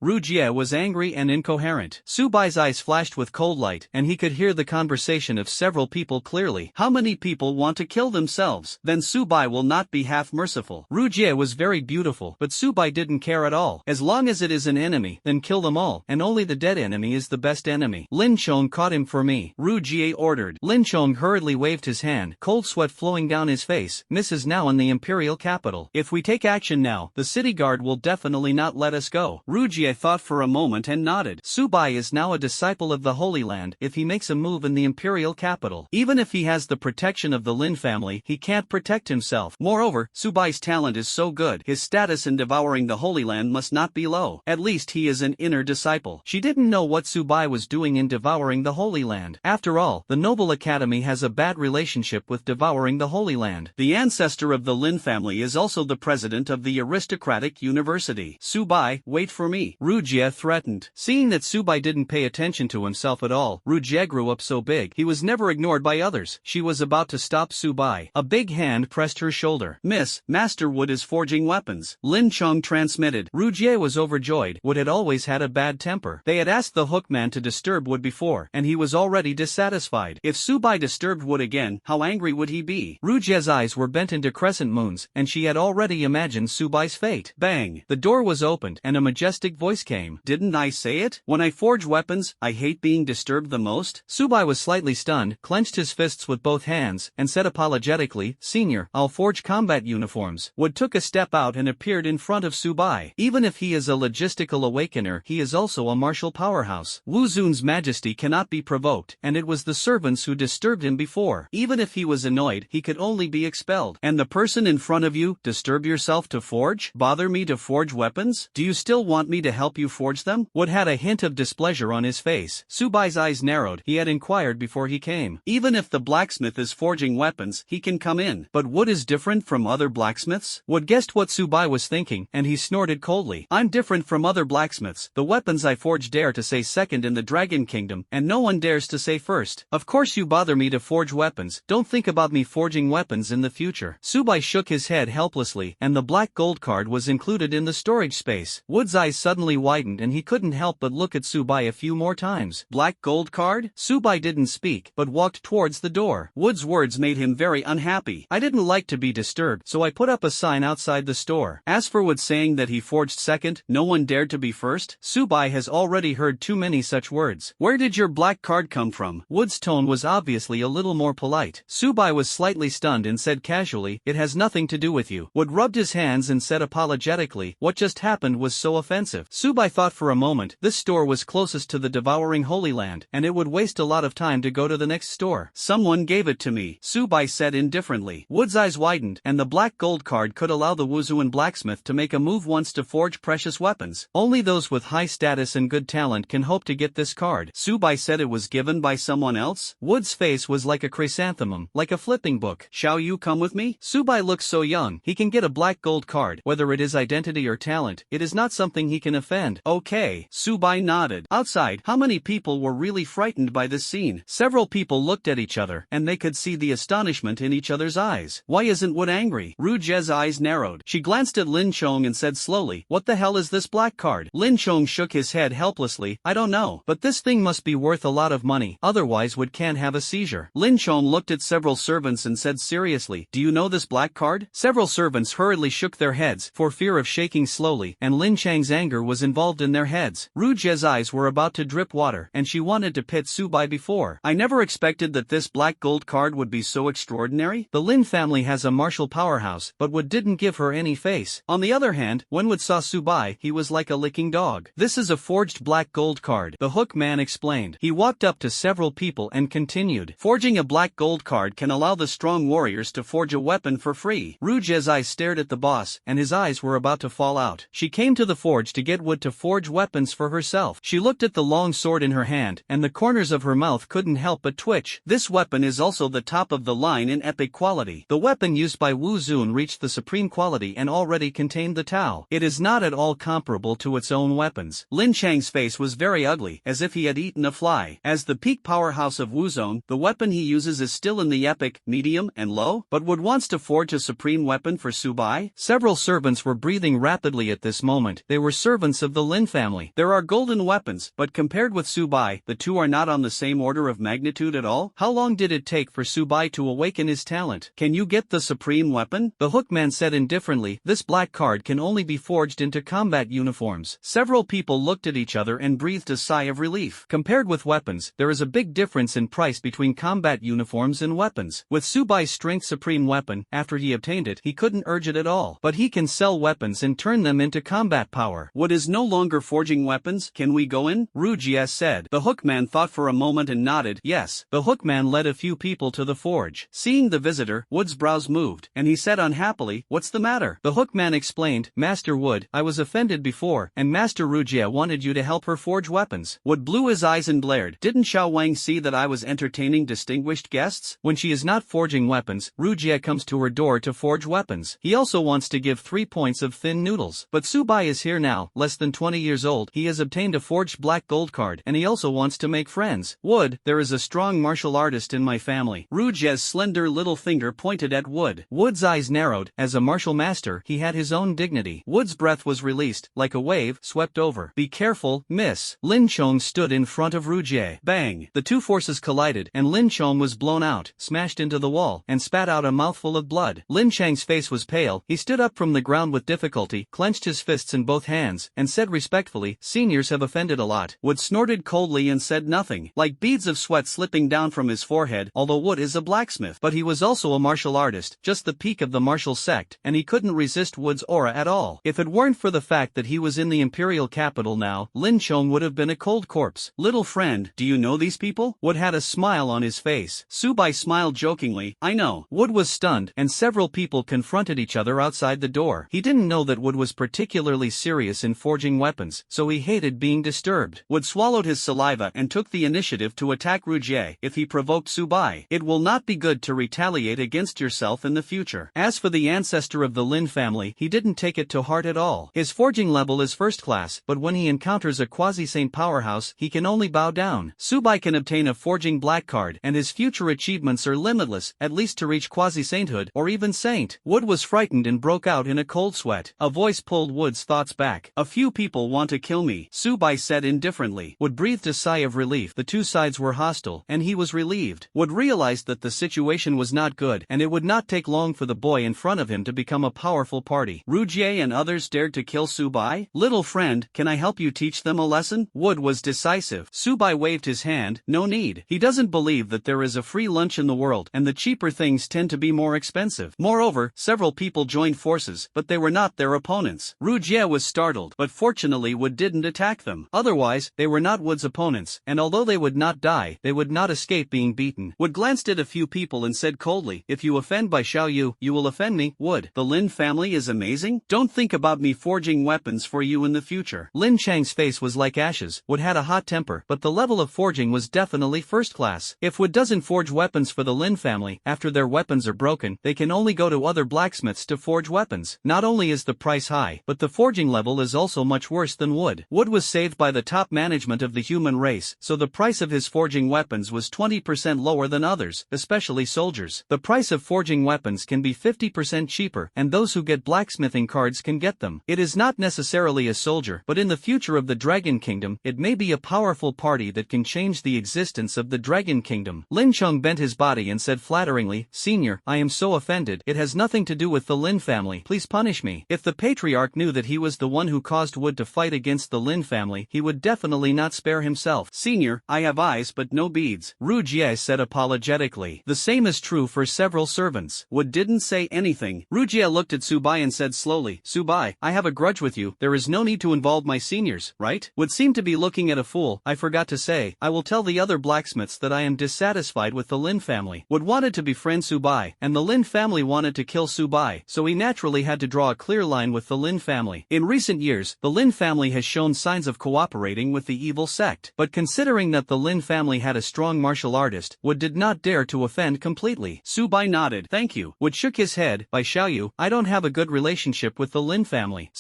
Rujie was angry and incoherent. Subai's eyes flashed with cold light, and he could hear the conversation of several people clearly. How many people want to kill themselves? Then Subai will not be half merciful. Rujie was was very beautiful, but Subai didn't care at all. As long as it is an enemy, then kill them all, and only the dead enemy is the best enemy. Lin Chong caught him for me, Ru Jie ordered. Lin Chong hurriedly waved his hand, cold sweat flowing down his face. Miss is now in the imperial capital. If we take action now, the city guard will definitely not let us go. Ru Jie thought for a moment and nodded. Subai is now a disciple of the Holy Land. If he makes a move in the imperial capital, even if he has the protection of the Lin family, he can't protect himself. Moreover, Subai's talent is so good, his status in devouring the Holy Land must not be low. At least he is an inner disciple. She didn't know what Subai was doing in devouring the Holy Land. After all, the Noble Academy has a bad relationship with devouring the Holy Land. The ancestor of the Lin family is also the president of the aristocratic university. Subai, wait for me, Ru Jie threatened. Seeing that Subai didn't pay attention to himself at all, Ru Jie grew up so big, he was never ignored by others. She was about to stop Subai. A big hand pressed her shoulder. Miss, Master Wood is forging weapons. Lin Chong transmitted. Ru Jie was overjoyed. Wood had always had a bad temper. They had asked the Hookman to disturb Wood before, and he was already dissatisfied. If Subai disturbed Wood again, how angry would he be? Ru Jie's eyes were bent into crescent moons, and she had already imagined Subai's fate. Bang! The door was opened, and a majestic voice came. Didn't I say it? When I forge weapons, I hate being disturbed the most. Subai was slightly stunned, clenched his fists with both hands, and said apologetically, Senior, I'll forge combat uniforms. Wood took a step out and appeared in front of Subai. Even if he is a logistical awakener, he is also a martial powerhouse. Wu Zun's majesty cannot be provoked, and it was the servants who disturbed him before. Even if he was annoyed, he could only be expelled. And the person in front of you, disturb yourself to forge? Bother me to forge weapons? Do you still want me to help you forge them? Wood had a hint of displeasure on his face. Subai's eyes narrowed. He had inquired before he came. Even if the blacksmith is forging weapons, he can come in. But Wood is different from other blacksmiths? Wood guessed what Subai was thinking, and he snorted coldly. I'm different from other blacksmiths. The weapons I forge dare to say second in the Dragon Kingdom, and no one dares to say first. Of course you bother me to forge weapons. Don't think about me forging weapons in the future. Subai shook his head helplessly, and the black gold card was included in the storage space. Wood's eyes suddenly widened and he couldn't help but look at Subai a few more times. Black gold card? Subai didn't speak, but walked towards the door. Wood's words made him very unhappy. I didn't like to be disturbed, so I put up a sign outside the store. As for Wood saying that he forged second, no one dared to be first, Subai has already heard too many such words. Where did your black card come from? Wood's tone was obviously a little more polite. Subai was slightly stunned and said casually, it has nothing to do with you. Wood rubbed his hands and said apologetically, what just happened was so offensive. Subai thought for a moment. This store was closest to the devouring Holy Land, and it would waste a lot of time to go to the next store. Someone gave it to me, Subai said indifferently. Wood's eyes widened, and the black gold card could allow the Wuzuan blacksmith to make a move once to forge precious weapons. Only those with high status and good talent can hope to get this card. Subai said it was given by someone else? Wood's face was like a chrysanthemum, like a flipping book. Shall you come with me? Subai looks so young. He can get a black gold card. Whether it is identity or talent, it is not something he can offend. Okay. Subai nodded. Outside, how many people were really frightened by this scene? Several people looked at each other, and they could see the astonishment in each other's eyes. Why isn't Wood angry? Ru Jie's eyes narrowed. She glanced at Lin Chong and said slowly, what the hell is this black card? Lin Chong shook his head helplessly. I don't know. But this thing must be worth a lot of money, otherwise Wood can't have a seizure. Lin Chong looked at several servants and said seriously, do you know this black card? Several servants hurriedly shook their heads, for fear of shaking slowly, and Lin Chang's anger was involved in their heads. Ru Jie's eyes were about to drip water, and she wanted to pit Subai before. I never expected that this black gold card would be so extraordinary. The Lin family has a martial powerhouse, but Wood didn't give her any face. On the other hand, when Wood saw Subai, he was like a licking dog. This is a forged black gold card, the hook man explained. He walked up to several people and continued. Forging a black gold card can allow the strong warriors to forge a weapon for free. Ru Jie's eyes stared at the boss, and his eyes were about to fall out. She came to the forge to get Wood to forge weapons for herself. She looked at the long sword in her hand, and the corners of her mouth couldn't help but twitch. This weapon is also the top of the line in epic quality. The weapon used by Wu Zun reached the supreme quality and already contained the Tao. It is not at all comparable to its own weapons. Lin Chang's face was very ugly, as if he had eaten a fly. As the peak powerhouse of Wuzone, the weapon he uses is still in the epic, medium, and low, but Wood wants to forge a supreme weapon for Subai? Several servants were breathing rapidly at this moment. They were servants of the Lin family. There are golden weapons, but compared with Subai, the two are not on the same order of magnitude at all. How long did it take for Subai to awaken his talent? Can you get the supreme weapon? The hookman said indifferently. differently, this black card can only be forged into combat uniforms. Several people looked at each other and breathed a sigh of relief. Compared with weapons, there is a big difference in price between combat uniforms and weapons. With Subai's Strength Supreme weapon, after he obtained it, he couldn't urge it at all. But he can sell weapons and turn them into combat power. Wood is no longer forging weapons. Can we go in? Rujia said. The hookman thought for a moment and nodded. Yes. The hookman led a few people to the forge. Seeing the visitor, Wood's brows moved, and he said unhappily, "What's the matter?" The hookman explained, "Master Wood, I was offended before, and Master Rujia wanted you to help her forge weapons." Wood blew his eyes and blared. "Didn't Xiao Wang see that I was entertaining distinguished guests? When she is not forging weapons, Rujia comes to her door to forge weapons. He also wants to give 3 points of thin noodles. But Subai is here now, less than 20 years old. He has obtained a forged black gold card, and he also wants to make friends. Wood, there is a strong martial artist in my family." Rujia's slender little finger pointed at Wood. Wood's eyes narrowed. As a martial master, he had his own dignity. Wood's breath was released, like a wave, swept over. "Be careful, miss." Lin Chong stood in front of Rujie. Bang! The two forces collided, and Lin Chong was blown out, smashed into the wall, and spat out a mouthful of blood. Lin Chang's face was pale. He stood up from the ground with difficulty, clenched his fists in both hands, and said respectfully, "Seniors have offended a lot." Wood snorted coldly and said nothing, like beads of sweat slipping down from his forehead. Although Wood is a blacksmith, but he was also a martial artist, just the peak of the martial sect, and he couldn't resist Wood's aura at all. If it weren't for the fact that he was in the imperial capital now, Lin Chong would have been a cold corpse. "Little friend, do you know these people?" Wood had a smile on his face. Subai smiled jokingly. "I know." Wood was stunned, and several people confronted each other outside the door. He didn't know that Wood was particularly serious in forging weapons, so he hated being disturbed. Wood swallowed his saliva and took the initiative to attack Rujie. If he provoked Subai, it will not be good to retaliate against yourself in the future. As for the ancestor of the Lin family, he didn't take it to heart at all. His forging level is first class, but when he encounters a quasi-saint powerhouse, he can only bow down. Subai can obtain a forging black card, and his future achievements are limitless, at least to reach quasi-sainthood, or even saint. Wood was frightened and broke out in a cold sweat. A voice pulled Wood's thoughts back. "A few people want to kill me," Subai said indifferently. Wood breathed a sigh of relief. The two sides were hostile, and he was relieved. Wood realized that the situation was not good, and it would not take long for the boy in front of him to become a powerful party. Rujie and others dared to kill Subai? "Little friend, can I help you teach them a lesson?" Wood was decisive. Subai waved his hand. "No need. He doesn't believe that there is a free lunch in the world, and the cheaper things tend to be more expensive." Moreover, several people joined forces, but they were not their opponents. Rujie was startled, but fortunately Wood didn't attack them. Otherwise, they were not Wood's opponents, and although they would not die, they would not escape being beaten. Wood glanced at a few people and said coldly, "If you offend by Xiao Yu, you will offend me." Wood, the Lin family is amazing? Don't think about me forging weapons for you in the future. Lin Chang's face was like ashes. Wood had a hot temper, but the level of forging was definitely first class. If Wood doesn't forge weapons for the Lin family, after their weapons are broken, they can only go to other blacksmiths to forge weapons. Not only is the price high, but the forging level is also much worse than Wood. Wood was saved by the top management of the human race, so the price of his forging weapons was 20% lower than others, especially soldiers. The price of forging weapons can be 50% cheaper, and those who get blacksmithing cards can get them. It is not necessarily a soldier, but in the future of the Dragon Kingdom, it may be a powerful party that can change the existence of the Dragon Kingdom. Lin Chong bent his body and said flatteringly, "Senior, I am so offended. It has nothing to do with the Lin family. Please punish me." If the patriarch knew that he was the one who caused Wood to fight against the Lin family, he would definitely not spare himself. "Senior, I have eyes but no beads," Rujie said apologetically. The same is true for several servants. Wood didn't say anything. Rujie looked at Subai and said slowly, "Subai, I have a grudge with you. There is no need to involve my seniors, right?" Wood seemed to be looking at a fool. "I forgot to say, I will tell the other blacksmiths that I am dissatisfied with the Lin family." Wood wanted to befriend Subai, and the Lin family wanted to kill Subai, so he naturally had to draw a clear line with the Lin family. In recent years, the Lin family has shown signs of cooperating with the evil sect, but considering that the Lin family had a strong martial artist, Wood did not dare to offend completely. Subai nodded. "Thank you." Wood shook his head. "By Xiaoyu, I don't have a good relationship with the Lin family."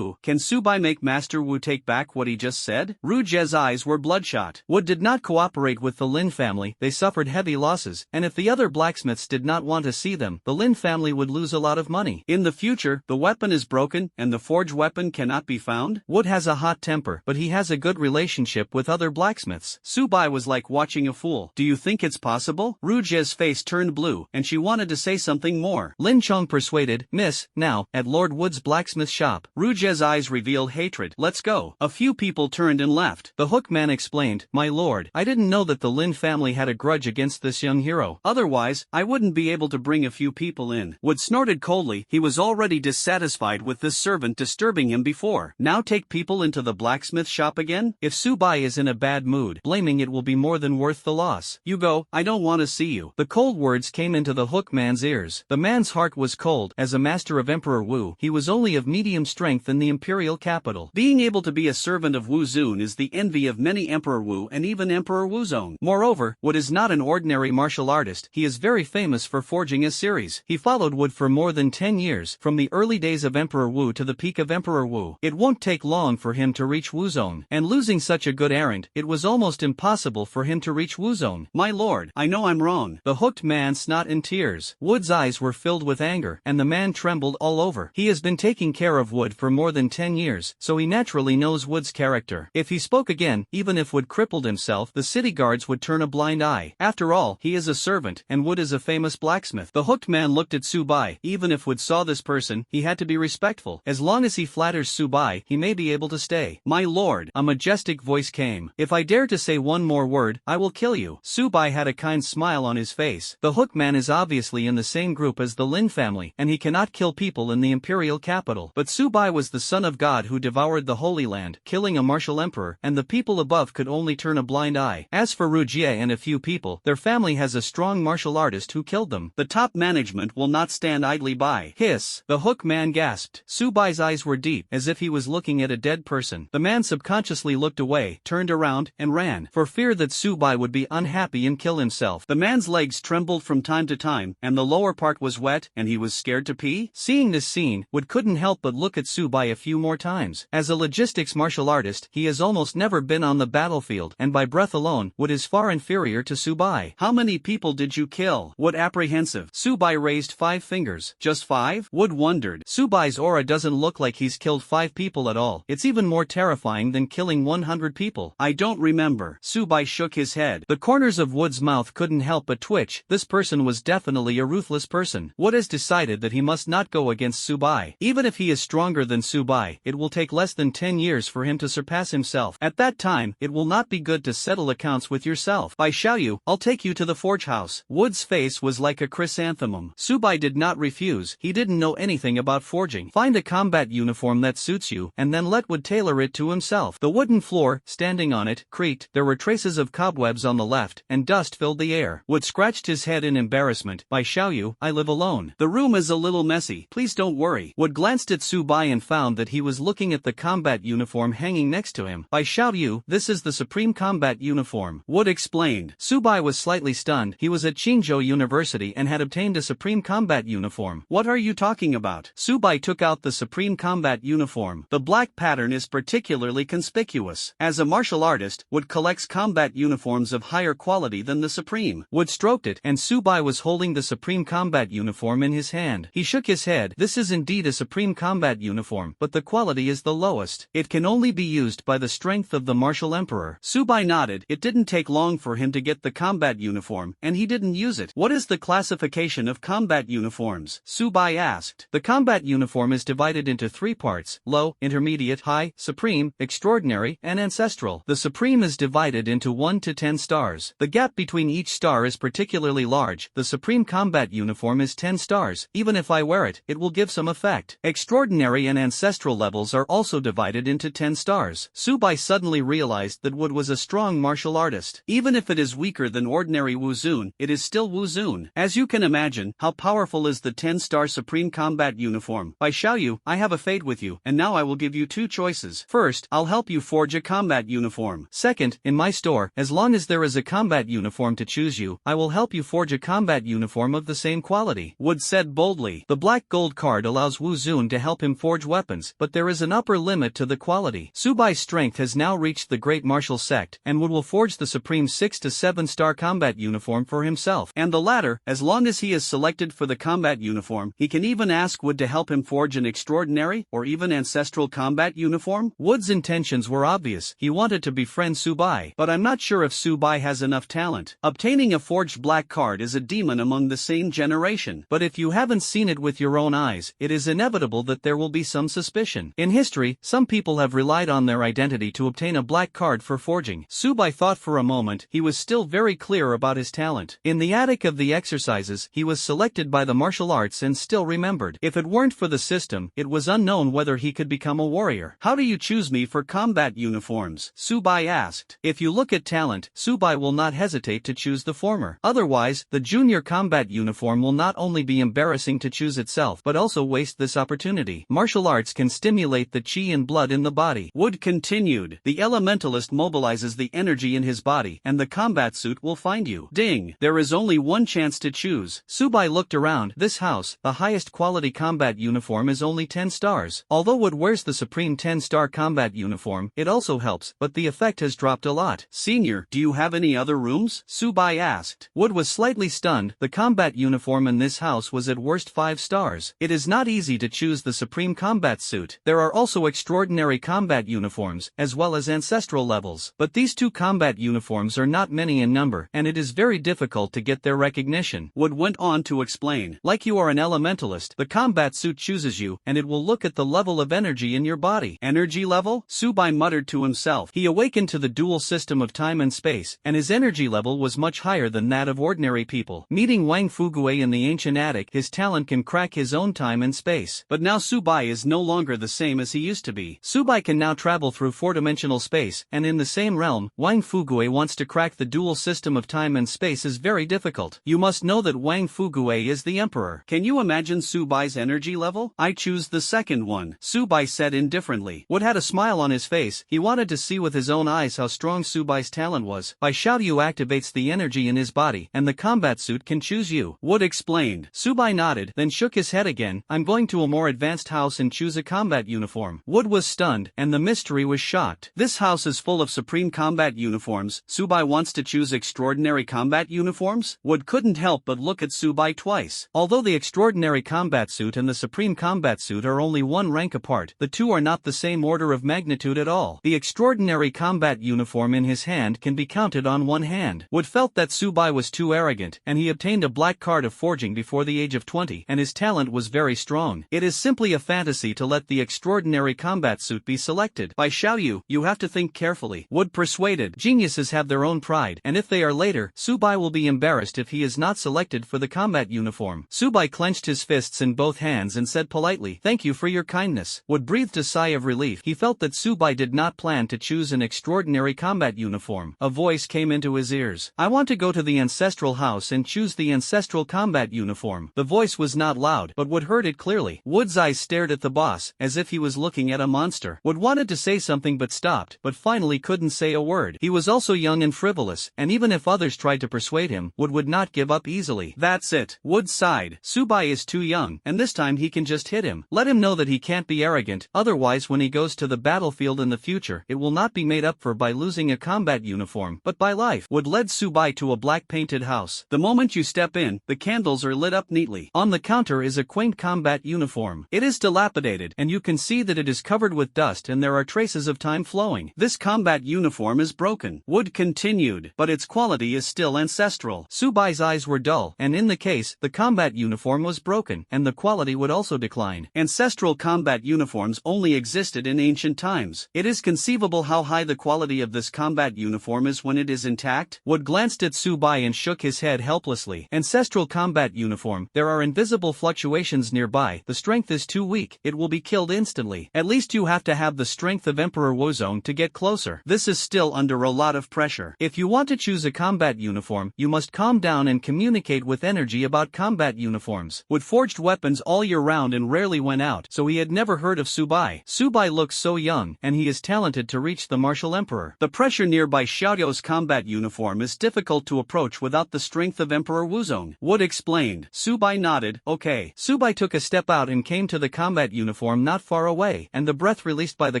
Can Subai make Master Wu take back what he just said?" Rujie's eyes were bloodshot. Wood did not cooperate with the Lin family. They suffered heavy losses, and if the other blacksmiths did not want to see them, the Lin family would lose a lot of money. In the future, the weapon is broken, and the forged weapon cannot be found. Wood has a hot temper, but he has a good relationship with other blacksmiths. Subai was like watching a fool. "Do you think it's possible?" Rujie's face turned blue, and she wanted to say something more. Lin Chong persuaded, Miss, now, at Lord Wood's blacksmith shop. Ruja's eyes revealed hatred. Let's go. A few people turned and left. The hook man explained, my lord, I didn't know that the Lin family had a grudge against this young hero. Otherwise, I wouldn't be able to bring a few people in. Wood snorted coldly. He was already dissatisfied with this servant disturbing him before. Now take people into the blacksmith shop again? If Subai is in a bad mood, blaming it will be more than worth the loss. You go, I don't want to see you. The cold words came into the hook man's ears. The man's heart was cold. As a master of Emperor Wu, he was only of medium strength in the imperial capital. Being able to be a servant of Wu Zun is the envy of many Emperor Wu and even Emperor Wuzong. Moreover, Wood is not an ordinary martial artist. He is very famous for forging a series. He followed Wood for more than 10 years, from the early days of Emperor Wu to the peak of Emperor Wu. It won't take long for him to reach Wuzong, and losing such a good errand, it was almost impossible for him to reach Wuzong. My lord, I know I'm wrong. The hooked man snot in tears. Wood's eyes were filled with anger, and the man trembled all over. He has been taking care of Wood for more than 10 years, so he naturally knows Wood's character. If he spoke again, even if Wood crippled himself, the city guards would turn a blind eye. After all, he is a servant, and Wood is a famous blacksmith. The hooked man looked at Subai. Even if Wood saw this person, he had to be respectful. As long as he flatters Subai, he may be able to stay. My lord, a majestic voice came. If I dare to say one more word, I will kill you. Subai had a kind smile on his face. The hooked man is obviously in the same group as the Lin family, and he cannot kill people in the imperial capital. But Subai was the son of God who devoured the Holy Land, killing a martial emperor, and the people above could only turn a blind eye. As for Rujie and a few people, their family has a strong martial artist who killed them. The top management will not stand idly by. Hiss. The hook man gasped. Subai's eyes were deep, as if he was looking at a dead person. The man subconsciously looked away, turned around, and ran, for fear that Subai would be unhappy and kill himself. The man's legs trembled from time to time, and the lower part was wet, and he was scared to pee. Seeing this scene, Wood couldn't help but look at Subai a few more times. As a logistics martial artist, he has almost never been on the battlefield, and by breath alone, Wood is far inferior to Subai. How many people did you kill? Wood apprehensive. Subai raised 5 fingers. Just 5? Wood wondered. Subai's aura doesn't look like he's killed 5 people at all. It's even more terrifying than killing 100 people. I don't remember. Subai shook his head. The corners of Wood's mouth couldn't help but twitch. This person was definitely a ruthless person. Wood has decided that he must not go against Subai. Even if he is stronger than Subai, it will take less than 10 years for him to surpass himself. At that time, it will not be good to settle accounts with yourself. By Xiaoyu, I'll take you to the forge house. Wood's face was like a chrysanthemum. Subai did not refuse. He didn't know anything about forging. Find a combat uniform that suits you, and then let Wood tailor it to himself. The wooden floor, standing on it, creaked. There were traces of cobwebs on the left, and dust filled the air. Wood scratched his head in embarrassment. By Xiaoyu, I live alone. The room is a little messy. Please don't worry. Wood glanced at Subai and found that he was looking at the combat uniform hanging next to him. By Xiaoyu, this is the Supreme Combat Uniform. Wood explained. Subai was slightly stunned. He was at Qingzhou University and had obtained a Supreme Combat Uniform. What are you talking about? Subai took out the Supreme Combat Uniform. The black pattern is particularly conspicuous. As a martial artist, Wood collects combat uniforms of higher quality than the Supreme. Wood stroked it, and Subai was holding the Supreme Combat Uniform in his hand. He shook his head. This is indeed a Supreme Combat Uniform, but the quality is the lowest. It can only be used by the strength of the martial emperor. Subai nodded. It didn't take long for him to get the combat uniform, and he didn't use it. What is the classification of combat uniforms? Subai asked. The combat uniform is divided into 3 parts: low, intermediate, high, supreme, extraordinary, and ancestral. The supreme is divided into 1 to 10 stars. The gap between each star is particularly large. The supreme combat uniform is 10 stars. Even if I wear it, it will give some effect. Extraordinary and ancestral levels are also divided into 10 stars. Subai suddenly realized that Wood was a strong martial artist. Even if it is weaker than ordinary Wuzun, it is still Wuzun. As you can imagine, how powerful is the 10-star Supreme Combat Uniform. By Xiaoyu, I have a fate with you, and now I will give you 2 choices. First, I'll help you forge a combat uniform. Second, in my store, as long as there is a combat uniform to choose you, I will help you forge a combat uniform of the same quality. Wood said boldly. The black gold card allows Wuzun to help him forge weapons, but there is an upper limit to the quality. Subai's strength has now reached the great martial sect, and Wood will forge the supreme 6 to 7-star combat uniform for himself. And the latter, as long as he is selected for the combat uniform, he can even ask Wood to help him forge an extraordinary, or even ancestral combat uniform. Wood's intentions were obvious. He wanted to befriend Subai, but I'm not sure if Subai has enough talent. Obtaining a forged black card is a demon among the same generation. But if you haven't seen it with with your own eyes, it is inevitable that there will be some suspicion. In history, some people have relied on their identity to obtain a black card for forging. Subai thought for a moment. He was still very clear about his talent. In the attic of the exercises, he was selected by the martial arts and still remembered. If it weren't for the system, it was unknown whether he could become a warrior. How do you choose me for combat uniforms? Subai asked. If you look at talent, Subai will not hesitate to choose the former. Otherwise, the junior combat uniform will not only be embarrassing to choose itself but also waste this opportunity. Martial arts can stimulate the chi and blood in the body. Wood continued. The elementalist mobilizes the energy in his body and the combat suit will find you. Ding. There is only one chance to choose. Subai looked around. This house, the highest quality combat uniform, is only 10 stars. Although Wood wears the supreme 10-star combat uniform, it also helps, but the effect has dropped a lot. Senior, do you have any other rooms? Subai asked. Wood was slightly stunned. The combat uniform in this house was at worst 5 stars. It is not easy to choose the supreme combat suit. There are also extraordinary combat uniforms, as well as ancestral levels. But these two combat uniforms are not many in number, and it is very difficult to get their recognition. Wood went on to explain. Like you are an elementalist, the combat suit chooses you, and it will look at the level of energy in your body. Energy level? Subai muttered to himself. He awakened to the dual system of time and space, and his energy level was much higher than that of ordinary people. Meeting Wang Fugue in the ancient attic, his talent can crack his own time and space. But now Subai is no longer the same as he used to be. Subai can now travel through 4-dimensional space, and in the same realm, Wang Fugue wants to crack the dual system of time and space is very difficult. You must know that Wang Fugue is the emperor. Can you imagine Subai's energy level? I choose the second one, Subai said indifferently. Wood had a smile on his face. He wanted to see with his own eyes how strong Subai's talent was. By Xiaoyu activates the energy in his body, and the combat suit can choose you. Wood explained. Subai nodded, then shook his head again. I'm going to a more advanced house and choose a combat uniform. Wood was stunned, and the mystery was shocked. This house is full of supreme combat uniforms. Subai wants to choose extraordinary combat uniforms? Wood couldn't help but look at Subai twice. Although the extraordinary combat suit and the supreme combat suit are only one rank apart, the two are not the same order of magnitude at all. The extraordinary combat uniform in his hand can be counted on one hand. Wood felt that Subai was too arrogant, and he obtained a black card of forging before the age of 20, and his talent was very strong. It is simply a fantasy to let the extraordinary combat suit be selected. By Xiaoyu, you have to think carefully. Wood persuaded. Geniuses have their own pride, and if they are later, Subai will be embarrassed if he is not selected for the combat uniform. Subai clenched his fists in both hands and said politely, "Thank you for your kindness." Wood breathed a sigh of relief. He felt that Subai did not plan to choose an extraordinary combat uniform. A voice came into his ears. I want to go to the ancestral house and choose the ancestral combat uniform. The voice was not loud, but Wood heard it clearly. Wood's eyes stared at the boss, as if he was looking at a monster. Wood wanted to say something but stopped, but finally couldn't say a word. He was also young and frivolous, and even if others tried to persuade him, Wood would not give up easily. That's it. Wood sighed. Subai is too young, and this time he can just hit him. Let him know that he can't be arrogant, otherwise when he goes to the battlefield in the future, it will not be made up for by losing a combat uniform, but by life. Wood led Subai to a black painted house. The moment you step in, the candles are lit up neatly. On the counter is a quaint combat uniform. It is dilapidated, and you can see that it is covered with dust and there are traces of time flowing. This combat uniform is broken. Wood continued, but its quality is still ancestral. Subai's eyes were dull, and in the case, the combat uniform was broken, and the quality would also decline. Ancestral combat uniforms only existed in ancient times. It is conceivable how high the quality of this combat uniform is when it is intact. Wood glanced at Subai and shook his head helplessly. Ancestral combat uniform, there are invisible fluctuations nearby. The strength is too weak. It will be killed instantly. At least you have to have the strength of Emperor Wuzong to get closer. This is still under a lot of pressure. If you want to choose a combat uniform, you must calm down and communicate with energy about combat uniforms. Wood forged weapons all year round and rarely went out, so he had never heard of Subai. Subai looks so young, and he is talented to reach the martial emperor. The pressure nearby Xiaoyu's combat uniform is difficult to approach without the strength of Emperor Wuzong. Wood explained. Subai nodded. Okay. Subai took a step out and came to the combat uniform not far away, and the breath released by the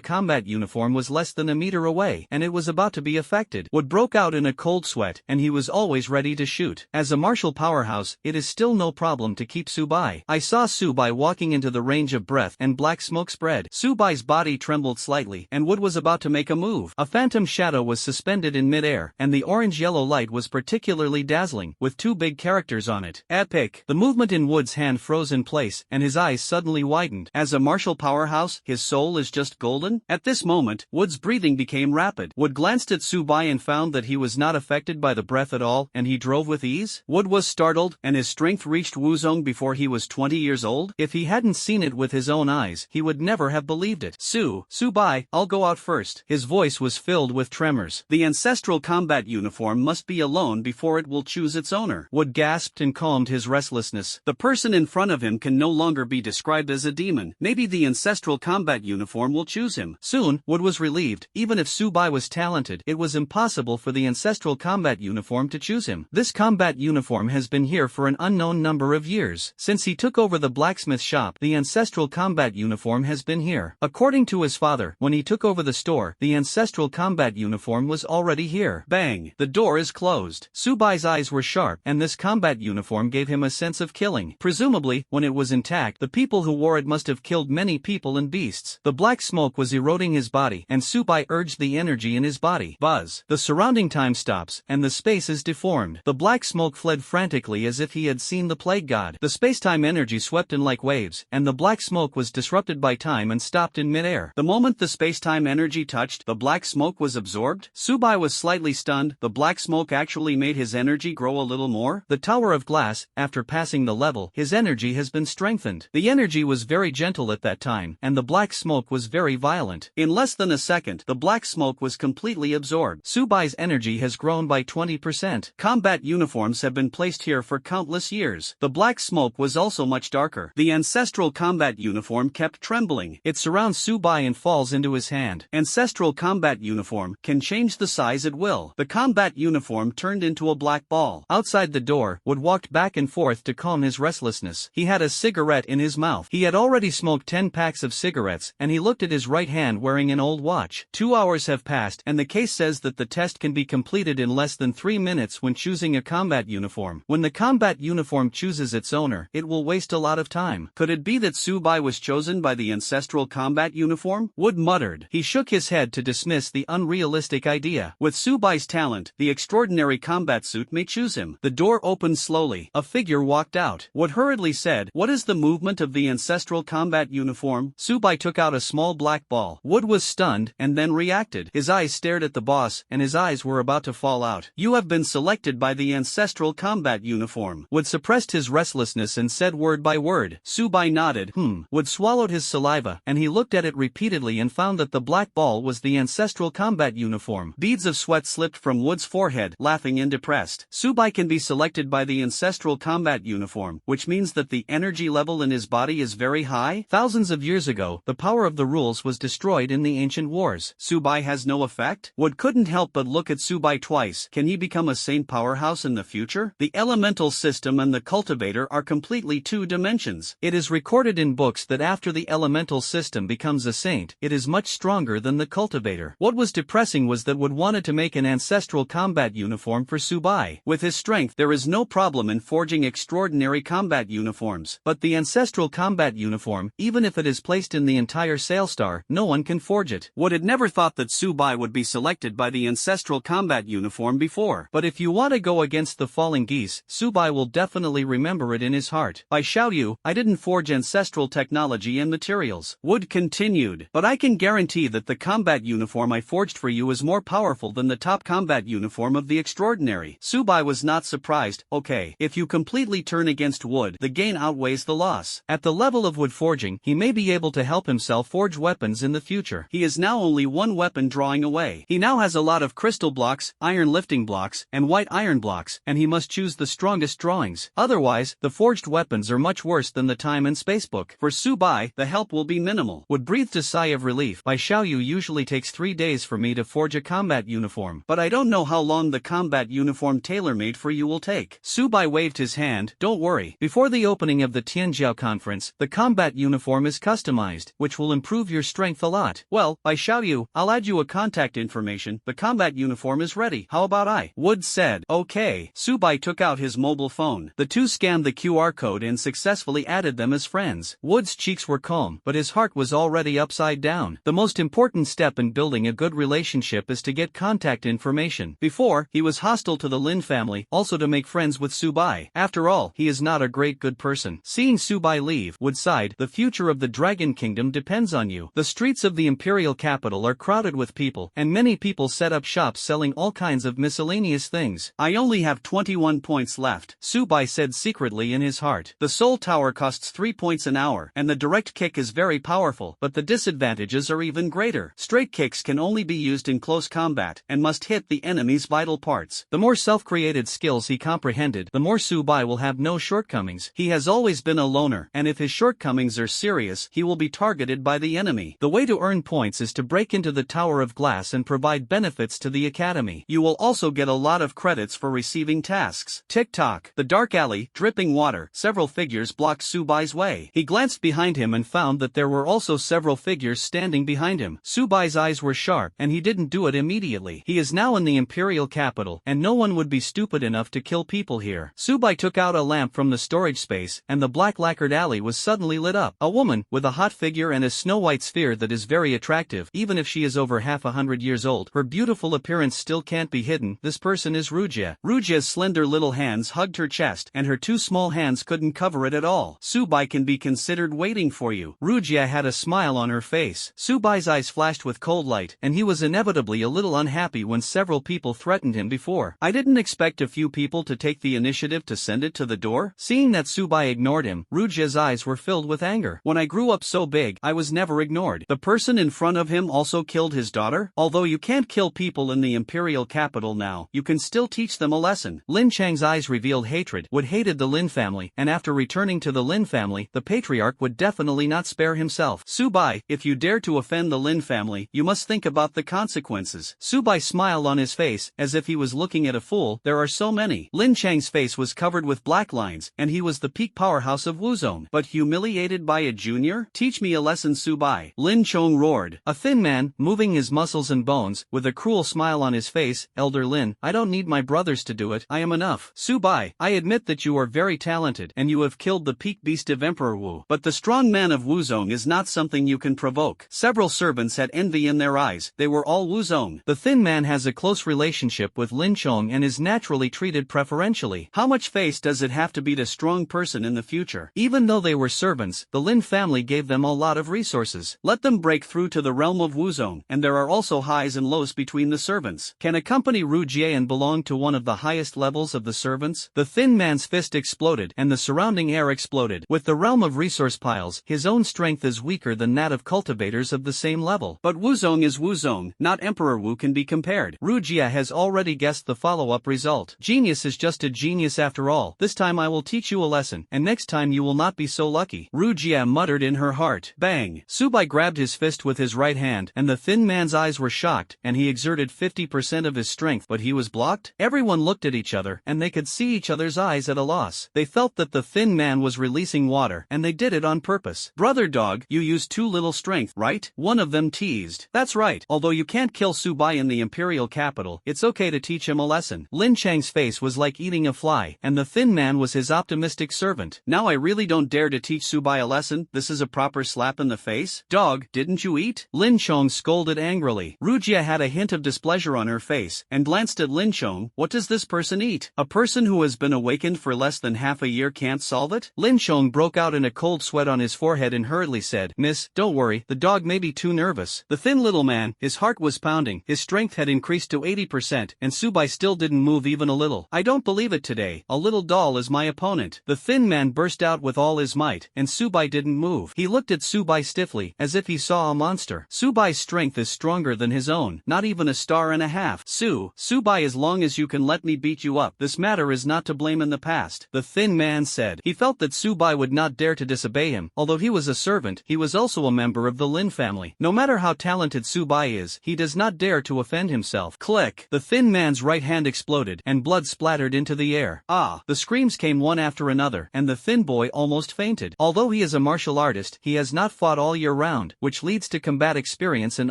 combat uniform was less than a meter away, and it was about to be affected. Wood broke out in a cold sweat, and he was always ready to shoot. As a martial powerhouse, it is still no problem to keep Subai. I saw Subai walking into the range of breath and black smoke spread. Subai's body trembled slightly, and Wood was about to make a move. A phantom shadow was suspended in midair, and the orange-yellow light was particularly dazzling, with two big characters on it. Epic. The movement in Wood's hand man froze in place, and his eyes suddenly widened. As a martial powerhouse, his soul is just golden? At this moment, Wood's breathing became rapid. Wood glanced at Subai and found that he was not affected by the breath at all, and he drove with ease. Wood was startled, and his strength reached Wuzong before he was 20 years old. If he hadn't seen it with his own eyes, he would never have believed it. Subai, I'll go out first. His voice was filled with tremors. The ancestral combat uniform must be alone before it will choose its owner. Wood gasped and calmed his restlessness. The person in front of him can no longer be described as a demon. Maybe the ancestral combat uniform will choose him. Soon, Wood was relieved. Even if Subai was talented, it was impossible for the ancestral combat uniform to choose him. This combat uniform has been here for an unknown number of years. Since he took over the blacksmith shop, the ancestral combat uniform has been here. According to his father, when he took over the store, the ancestral combat uniform was already here. Bang! The door is closed. Subai's eyes were sharp, and this combat uniform gave him a sense of killing. Presumably, when it was intact, the people who wore it must have killed many people and beasts. The black smoke was eroding his body, and Subai urged the energy in his body. Buzz! The surrounding time stops, and the space is deformed. The black smoke fled frantically as if he had seen the plague god. The space-time energy swept in like waves, and the black smoke was disrupted by time and stopped in midair. The moment the space-time energy touched, the black smoke was absorbed. Subai was slightly stunned. The black smoke actually made his energy grow a little more. The tower of glass, after passing the level, his energy has been strengthened. The energy was very gentle at that time, and the black smoke was very violent. In less than a second, the black smoke was completely absorbed. Subai's energy has grown by 20%. Combat uniforms have been placed here for countless years. The black smoke was also much darker. The ancestral combat uniform kept trembling. It surrounds Subai and falls into his hand. Ancestral combat uniform can change the size at will. The combat uniform turned into a black ball. Outside the door, Wood walked back and forth to calm his restlessness. He had a cigarette in his mouth. He had already smoked 10 packs of cigarettes, and he looked at his right hand wearing an old watch. 2 hours have passed, and the case says that the test can be completed in less than 3 minutes when choosing a combat uniform. When the combat uniform chooses its owner, it will waste a lot of time. Could it be that Subai was chosen by the ancestral combat uniform? Wood muttered. He shook his head to dismiss the unrealistic idea. With Subai's talent, the extraordinary combat suit may choose him. The door opened slowly. A figure walked out. Wood hurriedly said, "What is the movement of the ancestral combat uniform?" Subai took out a small black ball. Wood was stunned, and then reacted. His eyes stared at the boss, and his eyes were about to fall out. "You have been selected by the ancestral combat uniform." Wood suppressed his restlessness and said word by word. Subai nodded. Wood swallowed his saliva, and he looked at it repeatedly and found that the black ball was the ancestral combat uniform. Beads of sweat slipped from Wood's forehead, laughing and depressed. Subai can be selected by the ancestral combat uniform, which means that the energy level in his body is very high. Thousands of years ago, the power of the rules was destroyed in the ancient wars. Subai has no effect? Wood couldn't help but look at Subai twice. Can he become a sane powerhouse in the future? The elemental system and the cultivator are completely two dimensions. It is recorded in books that after the elemental system becomes a saint, it is much stronger than the cultivator. What was depressing was that Wood wanted to make an ancestral combat uniform for Subai. With his strength, there is no problem in forging extraordinary combat uniforms. But the ancestral combat uniform, even if it is placed in the entire Sailstar, no one can forge it. Wood had never thought that Subai would be selected by the ancestral combat uniform before. But if you want to go against the falling geese, Subai will definitely remember it in his heart. "I shout you, I didn't forge ancestral technology and materials." Wood continued. "But I can guarantee that the combat uniform I forged for you is more powerful than the top combat uniform of the extraordinary." Subai was not surprised. "Okay, if you completely turn against Wood, the gain outweighs the loss. At the level of wood forging, he may be able to help himself forge weapons in the future. He is now only one weapon drawing away. He now has a lot of crystal blocks, iron lifting blocks, and white iron blocks, and he must choose the strongest drawings. Otherwise, the forged weapons are much worse than the time and space book. For Subai, the help will be minimal." Wood breathed a sigh of relief. "By Xiaoyu usually takes 3 days for me to forge a combat uniform. But I don't know how long the combat uniform tailor-made for you will take." Subai waved his hand. "Don't worry. Before the opening of the Tianjiao conference, the combat uniform is customized, which will improve your strength a lot." "Well, by Xiaoyu, I'll add you a contact information. The combat uniform is ready. How about I?" Wood said. "Okay." Subai took out his mobile phone. The two scanned the QR code and successfully added them as friends. Wood's cheeks were calm, but his heart was already upside down. The most important step in building a good relationship is to get contact information. Before, he was hostile to the Lin family, also to make friends with Subai. After all, he is not a great good person. Seeing Subai leave, Wood sighed, the future of the Dragon Kingdom depends on you. The streets of the imperial capital are crowded with people, and many people set up shops selling all kinds of miscellaneous things. I only have 21 points left, Subai said secretly in his heart. The Soul Tower costs 3 points an hour, and the direct kick is very powerful, but the disadvantages are even greater. Straight kicks can only be used in close combat, and must hit the enemy's vital parts. The more self-created skills he comprehended, the more Subai will have no shortcomings. He has always been a loner, and if his shortcomings are serious, he will be targeted by the enemy. The way to earn points is to break into the Tower of Glass and provide benefits to the academy. You will also get a lot of credits for receiving tasks. Tick-tock. The dark alley, dripping water, several figures blocked Subai's way. He glanced behind him and found that there were also several figures standing behind him. Subai's eyes were sharp, and he didn't do it immediately. He is now in the imperial capital, and no one would be stupid enough to kill people here. Subai took out a lamp from the storage space, and the black lacquered alley was suddenly lit up. A woman, with a hot figure and a snow-white sphere that is very attractive, even if she is over 100 years old. Her beautiful appearance still can't be hidden. This person is Rujia. Rujia's slender little hands hugged her chest, and her two small hands couldn't cover it at all. Subai can be considered waiting for you. Rujia had a smile on her face. Subai's eyes flashed with cold light, and he was inevitably a little unhappy when several people threatened him before. I didn't expect a few people to take the initiative to send it to the door. Seeing that Subai ignored him, Rujia's eyes were filled with anger. When I grew up so big, I was never ignored. The person in front of him also killed his daughter? Although you can't kill people in the imperial capital now, you can still teach them a lesson. Lin Chang's eyes revealed hatred. Wood hated the Lin family, and after returning to the Lin family, the patriarch would definitely not spare himself. Subai, if you dare to offend the Lin family, you must think about the consequences. Subai smiled on his face, as if he was looking at a fool. There are so many. Lin Chang's face was covered with black lines, and he was the peak powerhouse of Wuzong. But humiliated by a junior? Teach me a lesson, Subai. Lin Chong roared. A thin man, moving his muscles and bones, with a cruel smile on his face. Elder Lin, I don't need my brothers to do it. I am enough. Subai, I admit that you are very talented, and you have killed the peak beast of Emperor Wu. But the strong man of Wuzong is not something you can provoke. Several servants had envy in their eyes. They were all Wuzong. The thin man has a close relationship with Lin Chong and is naturally treated preferentially. How much face does it have to beat a strong person in the future? Even though they were servants, the Lin family gave them a lot of resources. Let them break through to the realm of Wuzong, and there are also highs and lows between the servants. Can accompany Rujie and belong to one of the highest levels of the servants? The thin man's fist exploded, and the surrounding air exploded. With the realm of resource piles, his own strength is weaker than that of cultivators of the same level. But Wuzong is Wuzong, not Emperor Wu can be compared. Rujia has already guessed the follow-up result. Genius is just a genius after all. This time I will teach you a lesson, and next time you will not be so lucky. Rujia muttered in her heart. Bang! Subai grabbed his fist with his right hand, and the thin man's eyes were shocked, and he exerted 50% of his strength, but he was blocked? Everyone looked at each other, and they could see each other's eyes at a loss. They felt that the thin man was releasing water, and they did it on purpose. Brother dog, you used too little strength, right? One of them teased. That's right. Although you can't kill Subai in the imperial capital, it's okay to teach him a lesson. Lin Chang's face was like eating a fly, and the thin man was his optimistic servant. Now I really don't dare to teach Subai a lesson. This is a proper slap in the face. Dog, didn't you eat? Lin Chong scolded angrily. Rujia had a hint of displeasure on her face, and glanced at Lin Chong. What does this person eat? A person who has been awakened for less than half a year can't solve it? Lin Chong broke out in a cold sweat on his forehead and hurriedly said, Miss, don't worry, the dog may be too nervous. The thin little man, his heart was pounding, his strength had increased to 80%, and Subai still didn't move even a little. I don't believe it today. A little doll is my opponent. The thin man burst out with all his might, and Subai didn't move. He looked at Subai stiffly, as if he saw a monster. Subai's strength is stronger than his own, not even a star and a half. Subai, as long as you can let me beat you up, this matter is not to blame in the past, the thin man said. He felt that Subai would not dare to disobey him. Although he was a servant, he was also a member of the Lin family. No matter how talented Subai is, he does not dare to offend himself. Click! The thin man's right hand exploded, and blood splattered into the air. Ah! The screams came one after another, and the thin boy almost fainted. Although he is a martial artist, he has not fought all year round, which leads to combat experience and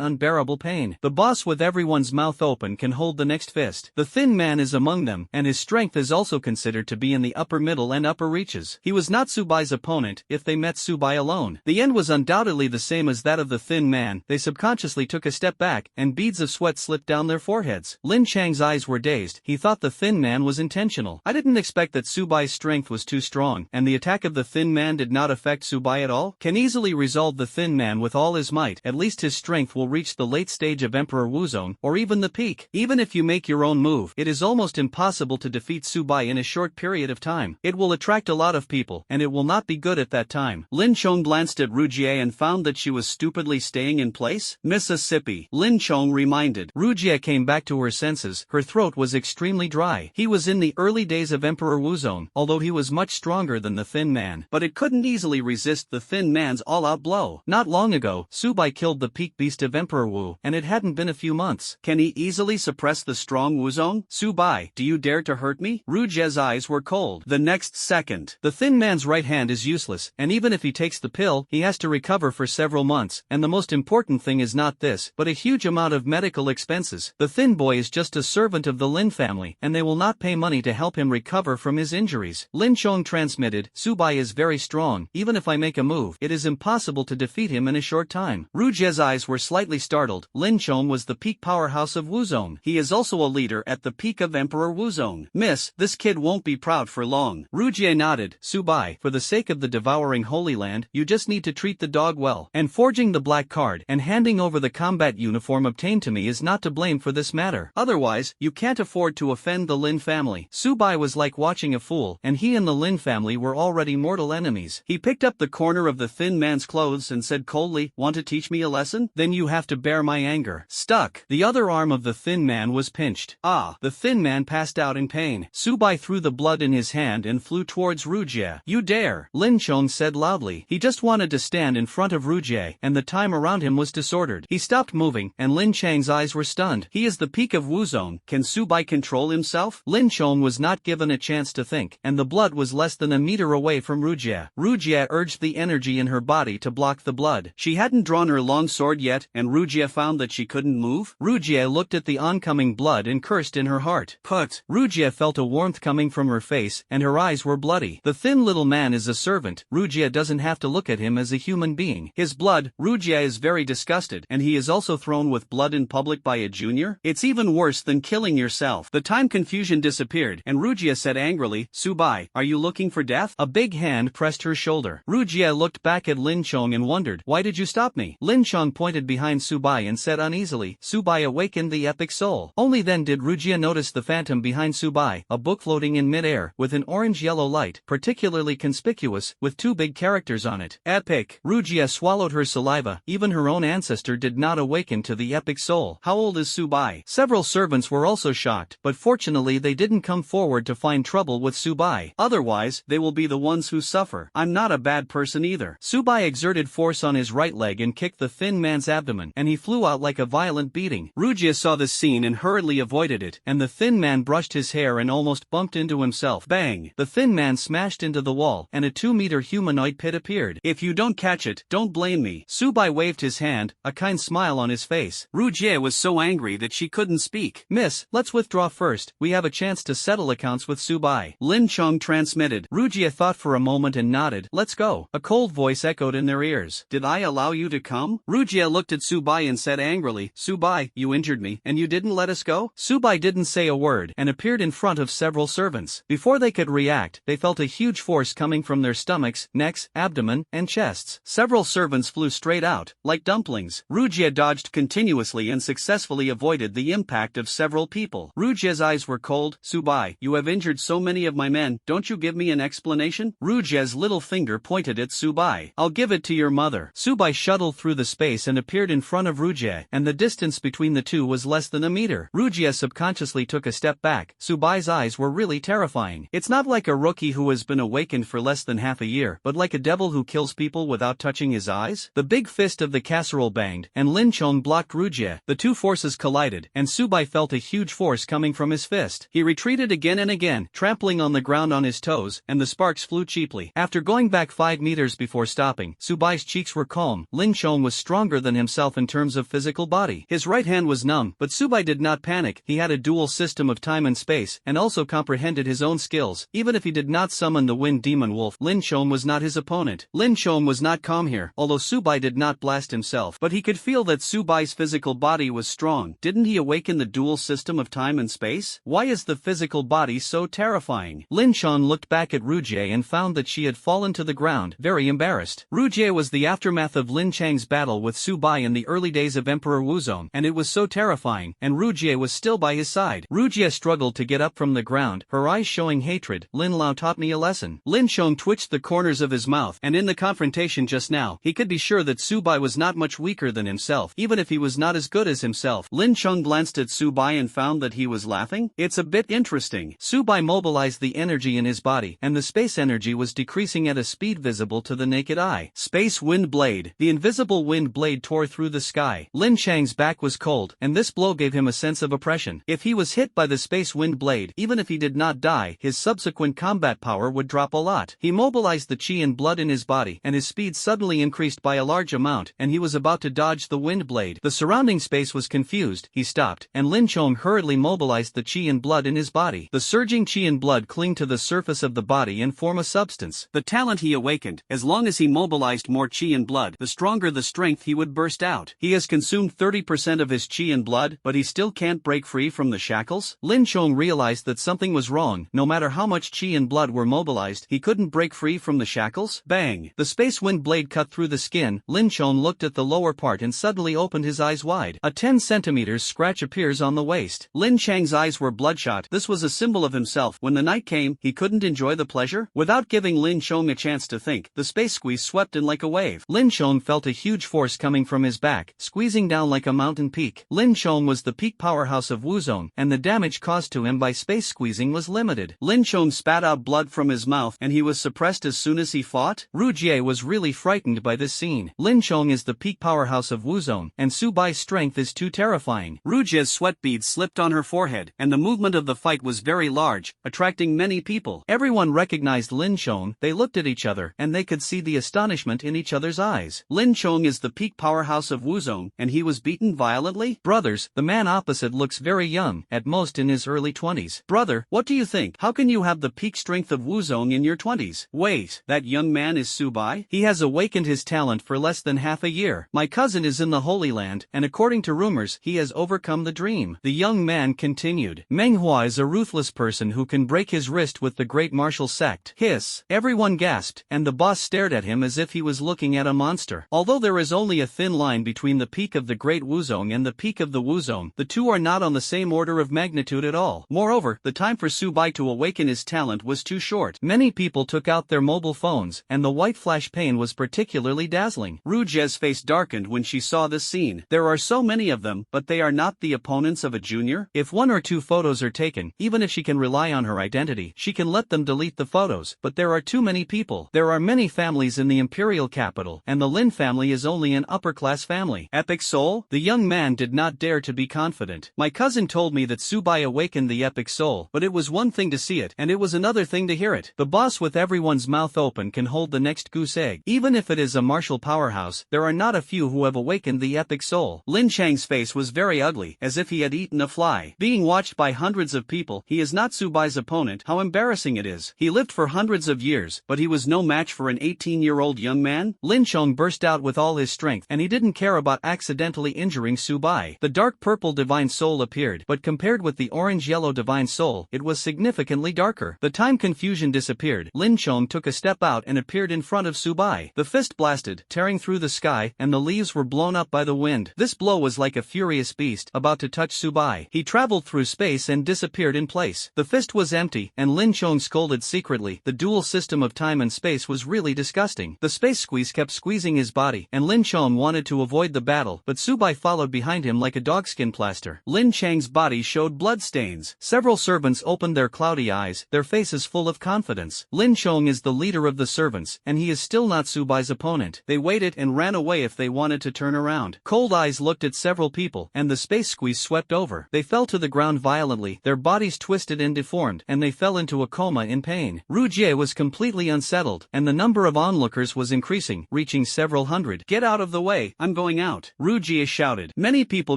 unbearable pain. The boss with everyone's mouth open can hold the next fist. The thin man is among them, and his strength is also considered to be in the upper middle and upper reaches. He was not Subai's opponent if they met Subai alone. The end was undoubtedly the same as that of the thin man. They subconsciously took a step back, and beads of sweat slipped down their foreheads. Lin Chang's eyes were dazed. He thought the thin man was intentional. I didn't expect that Subai's strength was too strong, and the attack of the thin man did not affect Subai at all? Can easily resolve the thin man with all his might. At least his strength will reach the late stage of Emperor Wuzong, or even the peak. Even if you make your own move, it is almost impossible to defeat Subai in a short period of time. It will attract a lot of people, and it will not be good at that time. Lin Chong glanced at Rujie and found that she was stupidly staying in place. Mississippi, Lin Chong reminded. Rujie came back to her senses. Her throat was extremely dry. He was in the early days of Emperor Wuzong, although he was much stronger than the thin man. But it couldn't easily resist the thin man's all-out blow. Not long ago, Subai killed the peak beast of Emperor Wu, and it hadn't been a few months. Can he easily suppress the strong Wuzong? Subai, do you dare to hurt me? Rujie's eyes were cold. The next second, the thin man's right hand is useless, and even if he takes the pill, he has to recover for several months, and the most important thing is not this, but a huge amount of medical expenses. The thin boy is just a servant of the Lin family, and they will not pay money to help him recover from his injuries. Lin Chong transmitted, Subai is very strong. Even if I make a move, it is impossible to defeat him in a short time. Rujie's eyes were slightly startled. Lin Chong was the peak powerhouse of Wuzong. He is also a leader at the peak of Emperor Wuzong. Miss, this kid won't be proud for long. Rujie nodded. Subai, for the sake of the devouring Holy Land, you just need to treat the dog well. And forging the black card and handing over the combat uniform obtained to me is not to blame for this matter. Otherwise, you can't afford to offend the Lin family. Subai was like watching a fool, and he and the Lin family were already mortal enemies. He picked up the corner of the thin man's clothes and said coldly, want to teach me a lesson? Then you have to bear my anger. Stuck. The other arm of the thin man was pinched. Ah, the thin man passed out in pain. Subai threw the blood in his hand and flew towards Rujie. You dare, Lin Chong said loudly. He just wanted to stand in front of Rujie, and the time around him was disordered. He stopped moving, and Lin Chang's eyes were stunned. He is the peak of Wuzong. Can Subai control himself? Lin Chong was not given a chance to think, and the blood was less than a meter away from Rujie. Rujie urged the energy in her body to block the blood. She hadn't drawn her long sword yet, and Rujie found that she couldn't move. Rujie looked at the oncoming blood and cursed in her heart. Put. Rujie felt a warmth coming from her face, and her eyes were bloody. The thin little man is a servant. Rujie doesn't have to look at him as a human being. His blood, Rujie is very disgusted, and he is also thrown with blood in public by a junior? It's even worse than killing yourself. The time confusion disappeared, and Rujie said angrily, Subai, are you looking for death? A big hand pressed her shoulder. Rujie looked back at Lin Chong and wondered, why did you stop me? Lin Chong pointed behind Subai and said uneasily, Subai awakened the epic soul. Only then did Rujie notice the phantom behind Subai, a book floating in mid-air, with an orange-yellow light, particularly conspicuous, with two big characters on it. Epic. Rujie swallowed her saliva. Even her own ancestor did not awaken to the epic soul. How old is Subai? Several servants were also shocked, but fortunately they didn't come forward to find trouble with Subai. Otherwise, they will be the ones who suffer. I'm not a bad person either. Subai exerted force on his right leg and kicked the thin man's abdomen, and he flew out like a violent beating. Rujie saw this scene and hurriedly avoided it, and the thin man brushed his hair and almost bumped into himself. Bang! The thin man smashed into the wall, and a 2-meter humanoid pit appeared. If you don't catch it, don't blame me. Subai waved his hand, a kind smile on his face. Rujie was so angry that she couldn't speak. Miss, let's withdraw first. We have a chance to settle accounts with Subai. Lin Chong transmitted. Rujie thought for a moment and nodded. Let's go. A cold voice echoed in their ears. Did I allow you to come? Rujie looked at Subai and said angrily, Subai, you injured me, and you didn't let us go? Subai didn't say a word, and appeared in front of several servants. Before they could react, they felt a huge force coming from their stomachs, necks, abdomen, and chests. Several servants flew straight out, like dumplings. Rujie dodged continuously and successfully avoided the impact of several people. Rujie's eyes were cold. Subai, you have injured so many of my men, don't you give me an explanation? Rujie's little finger pointed at Subai. I'll give it to your mother. Subai shuttled through the space and appeared in front of Rujie, and the distance between the two was less than a meter. Rujie subconsciously took a step back. Subai's eyes were really terrifying. It's not like a rookie who has been awakened for less than half a year, but like a devil who kills people without touching his eyes. The big fist of the casserole banged, and Lin Chong blocked Rujie. The two forces collided, and Subai felt a huge force coming from his fist. He retreated again and again, trampling on the ground on his toes, and the sparks flew cheaply. After going back 5 meters before stopping, Subai's cheeks were calm. Lin Chong was stronger than himself in terms of physical body. His right hand was numb, but Subai did not panic. He had a dual system of time and space, and also comprehended his own skills. Even if he did not summon the wind demon wolf, Lin Chong was not his opponent. Lin Chong was not calm here, although Subai did not blast himself, but he could feel that Subai's physical body was strong. Didn't he awaken the dual system of time and space? Why is the physical body so terrifying? Lin Chong looked looked back at Rujie and found that she had fallen to the ground, very embarrassed. Rujie was the aftermath of Lin Chang's battle with Su Bai in the early days of Emperor Wuzong, and it was so terrifying, and Rujie was still by his side. Rujie struggled to get up from the ground, her eyes showing hatred. Lin Lao taught me a lesson. Lin Chong twitched the corners of his mouth, and in the confrontation just now, he could be sure that Su Bai was not much weaker than himself, even if he was not as good as himself. Lin Chong glanced at Su Bai and found that he was laughing. It's a bit interesting. Su Bai mobilized the energy in his body, and the space energy was decreasing at a speed visible to the naked eye. Space wind blade. The invisible wind blade tore through the sky. Lin Chang's back was cold, and this blow gave him a sense of oppression. If he was hit by the space wind blade, even if he did not die, his subsequent combat power would drop a lot. He mobilized the chi and blood in his body, and his speed suddenly increased by a large amount, and he was about to dodge the wind blade. The surrounding space was confused. He stopped, and Lin Chong hurriedly mobilized the chi and blood in his body. The surging chi and blood cling to the surface of the body and form a substance. The talent he awakened. As long as he mobilized more chi and blood, the stronger the strength he would burst out. He has consumed 30% of his chi and blood, but he still can't break free from the shackles? Lin Chong realized that something was wrong. No matter how much chi and blood were mobilized, he couldn't break free from the shackles. Bang! The space wind blade cut through the skin. Lin Chong looked at the lower part and suddenly opened his eyes wide. A 10 centimeters scratch appears on the waist. Lin Chang's eyes were bloodshot. This was a symbol of himself. When the night came, he couldn't enjoy the pleasure. Without giving Lin Chong a chance to think, the space squeeze swept in like a wave. Lin Chong felt a huge force coming from his back, squeezing down like a mountain peak. Lin Chong was the peak powerhouse of Wuzong, and the damage caused to him by space squeezing was limited. Lin Chong spat out blood from his mouth, and he was suppressed as soon as he fought. Rujie was really frightened by this scene. Lin Chong is the peak powerhouse of Wuzong, and Su Bai's strength is too terrifying. Rujie's sweat beads slipped on her forehead, and the movement of the fight was very large, attracting many people. Everyone recognized Lin Chong. They looked at each other, and they could see the astonishment in each other's eyes. Lin Chong is the peak powerhouse of Wuzong, and he was beaten violently? Brothers, the man opposite looks very young, at most in his early 20s. Brother, what do you think? How can you have the peak strength of Wuzong in your 20s? Wait, that young man is Su Bai? He has awakened his talent for less than half a year. My cousin is in the Holy Land, and according to rumors, he has overcome the dream. The young man continued. Manhwa is a ruthless person who can break his wrist with the great martial sect. Hiss. Everyone gasped, and the boss stared at him as if he was looking at a monster. Although there is only a thin line between the peak of the Great Wuzong and the peak of the Wuzong, the two are not on the same order of magnitude at all. Moreover, the time for Su Bai to awaken his talent was too short. Many people took out their mobile phones, and the white flash pane was particularly dazzling. Rujie's face darkened when she saw this scene. There are so many of them, but they are not the opponents of a junior. If 1 or 2 photos are taken, even if she can rely on her identity, she can let them delete the photos, but there are too many people. There are many families in the imperial capital, and the Lin family is only an upper-class family. Epic soul? The young man did not dare to be confident. My cousin told me that Su Bai awakened the epic soul, but it was one thing to see it, and it was another thing to hear it. The boss with everyone's mouth open can hold the next goose egg. Even if it is a martial powerhouse, there are not a few who have awakened the epic soul. Lin Chang's face was very ugly, as if he had eaten a fly. Being watched by hundreds of people, he is not Su Bai's opponent. How embarrassing it is. He lived for hundreds of years, but he was no match for an 18-year-old young man. Lin Chong burst out with all his strength, and he didn't care about accidentally injuring Su Bai. The dark purple divine soul appeared, but compared with the orange-yellow divine soul, it was significantly darker. The time confusion disappeared. Lin Chong took a step out and appeared in front of Su Bai. The fist blasted, tearing through the sky, and the leaves were blown up by the wind. This blow was like a furious beast about to touch Su Bai. He traveled through space and disappeared in place. The fist was empty, and Lin Chong scolded secretly. The dual system of time and space was really disgusting. The space squeeze kept squeezing his body, and Lin Chong wanted to avoid the battle, but Su Bai followed behind him like a dogskin plaster. Lin Chang's body showed blood stains. Several servants opened their cloudy eyes, their faces full of confidence. Lin Chong is the leader of the servants, and he is still not Su Bai's opponent. They waited and ran away if they wanted to turn around. Cold eyes looked at several people, and the space squeeze swept over. They fell to the ground violently, their bodies twisted and deformed, and they fell into a coma in pain. Rujie was completely unsettled, and the number of onlookers was increasing, reaching several hundred. Get out of the way, I'm going out, Rujie shouted. Many people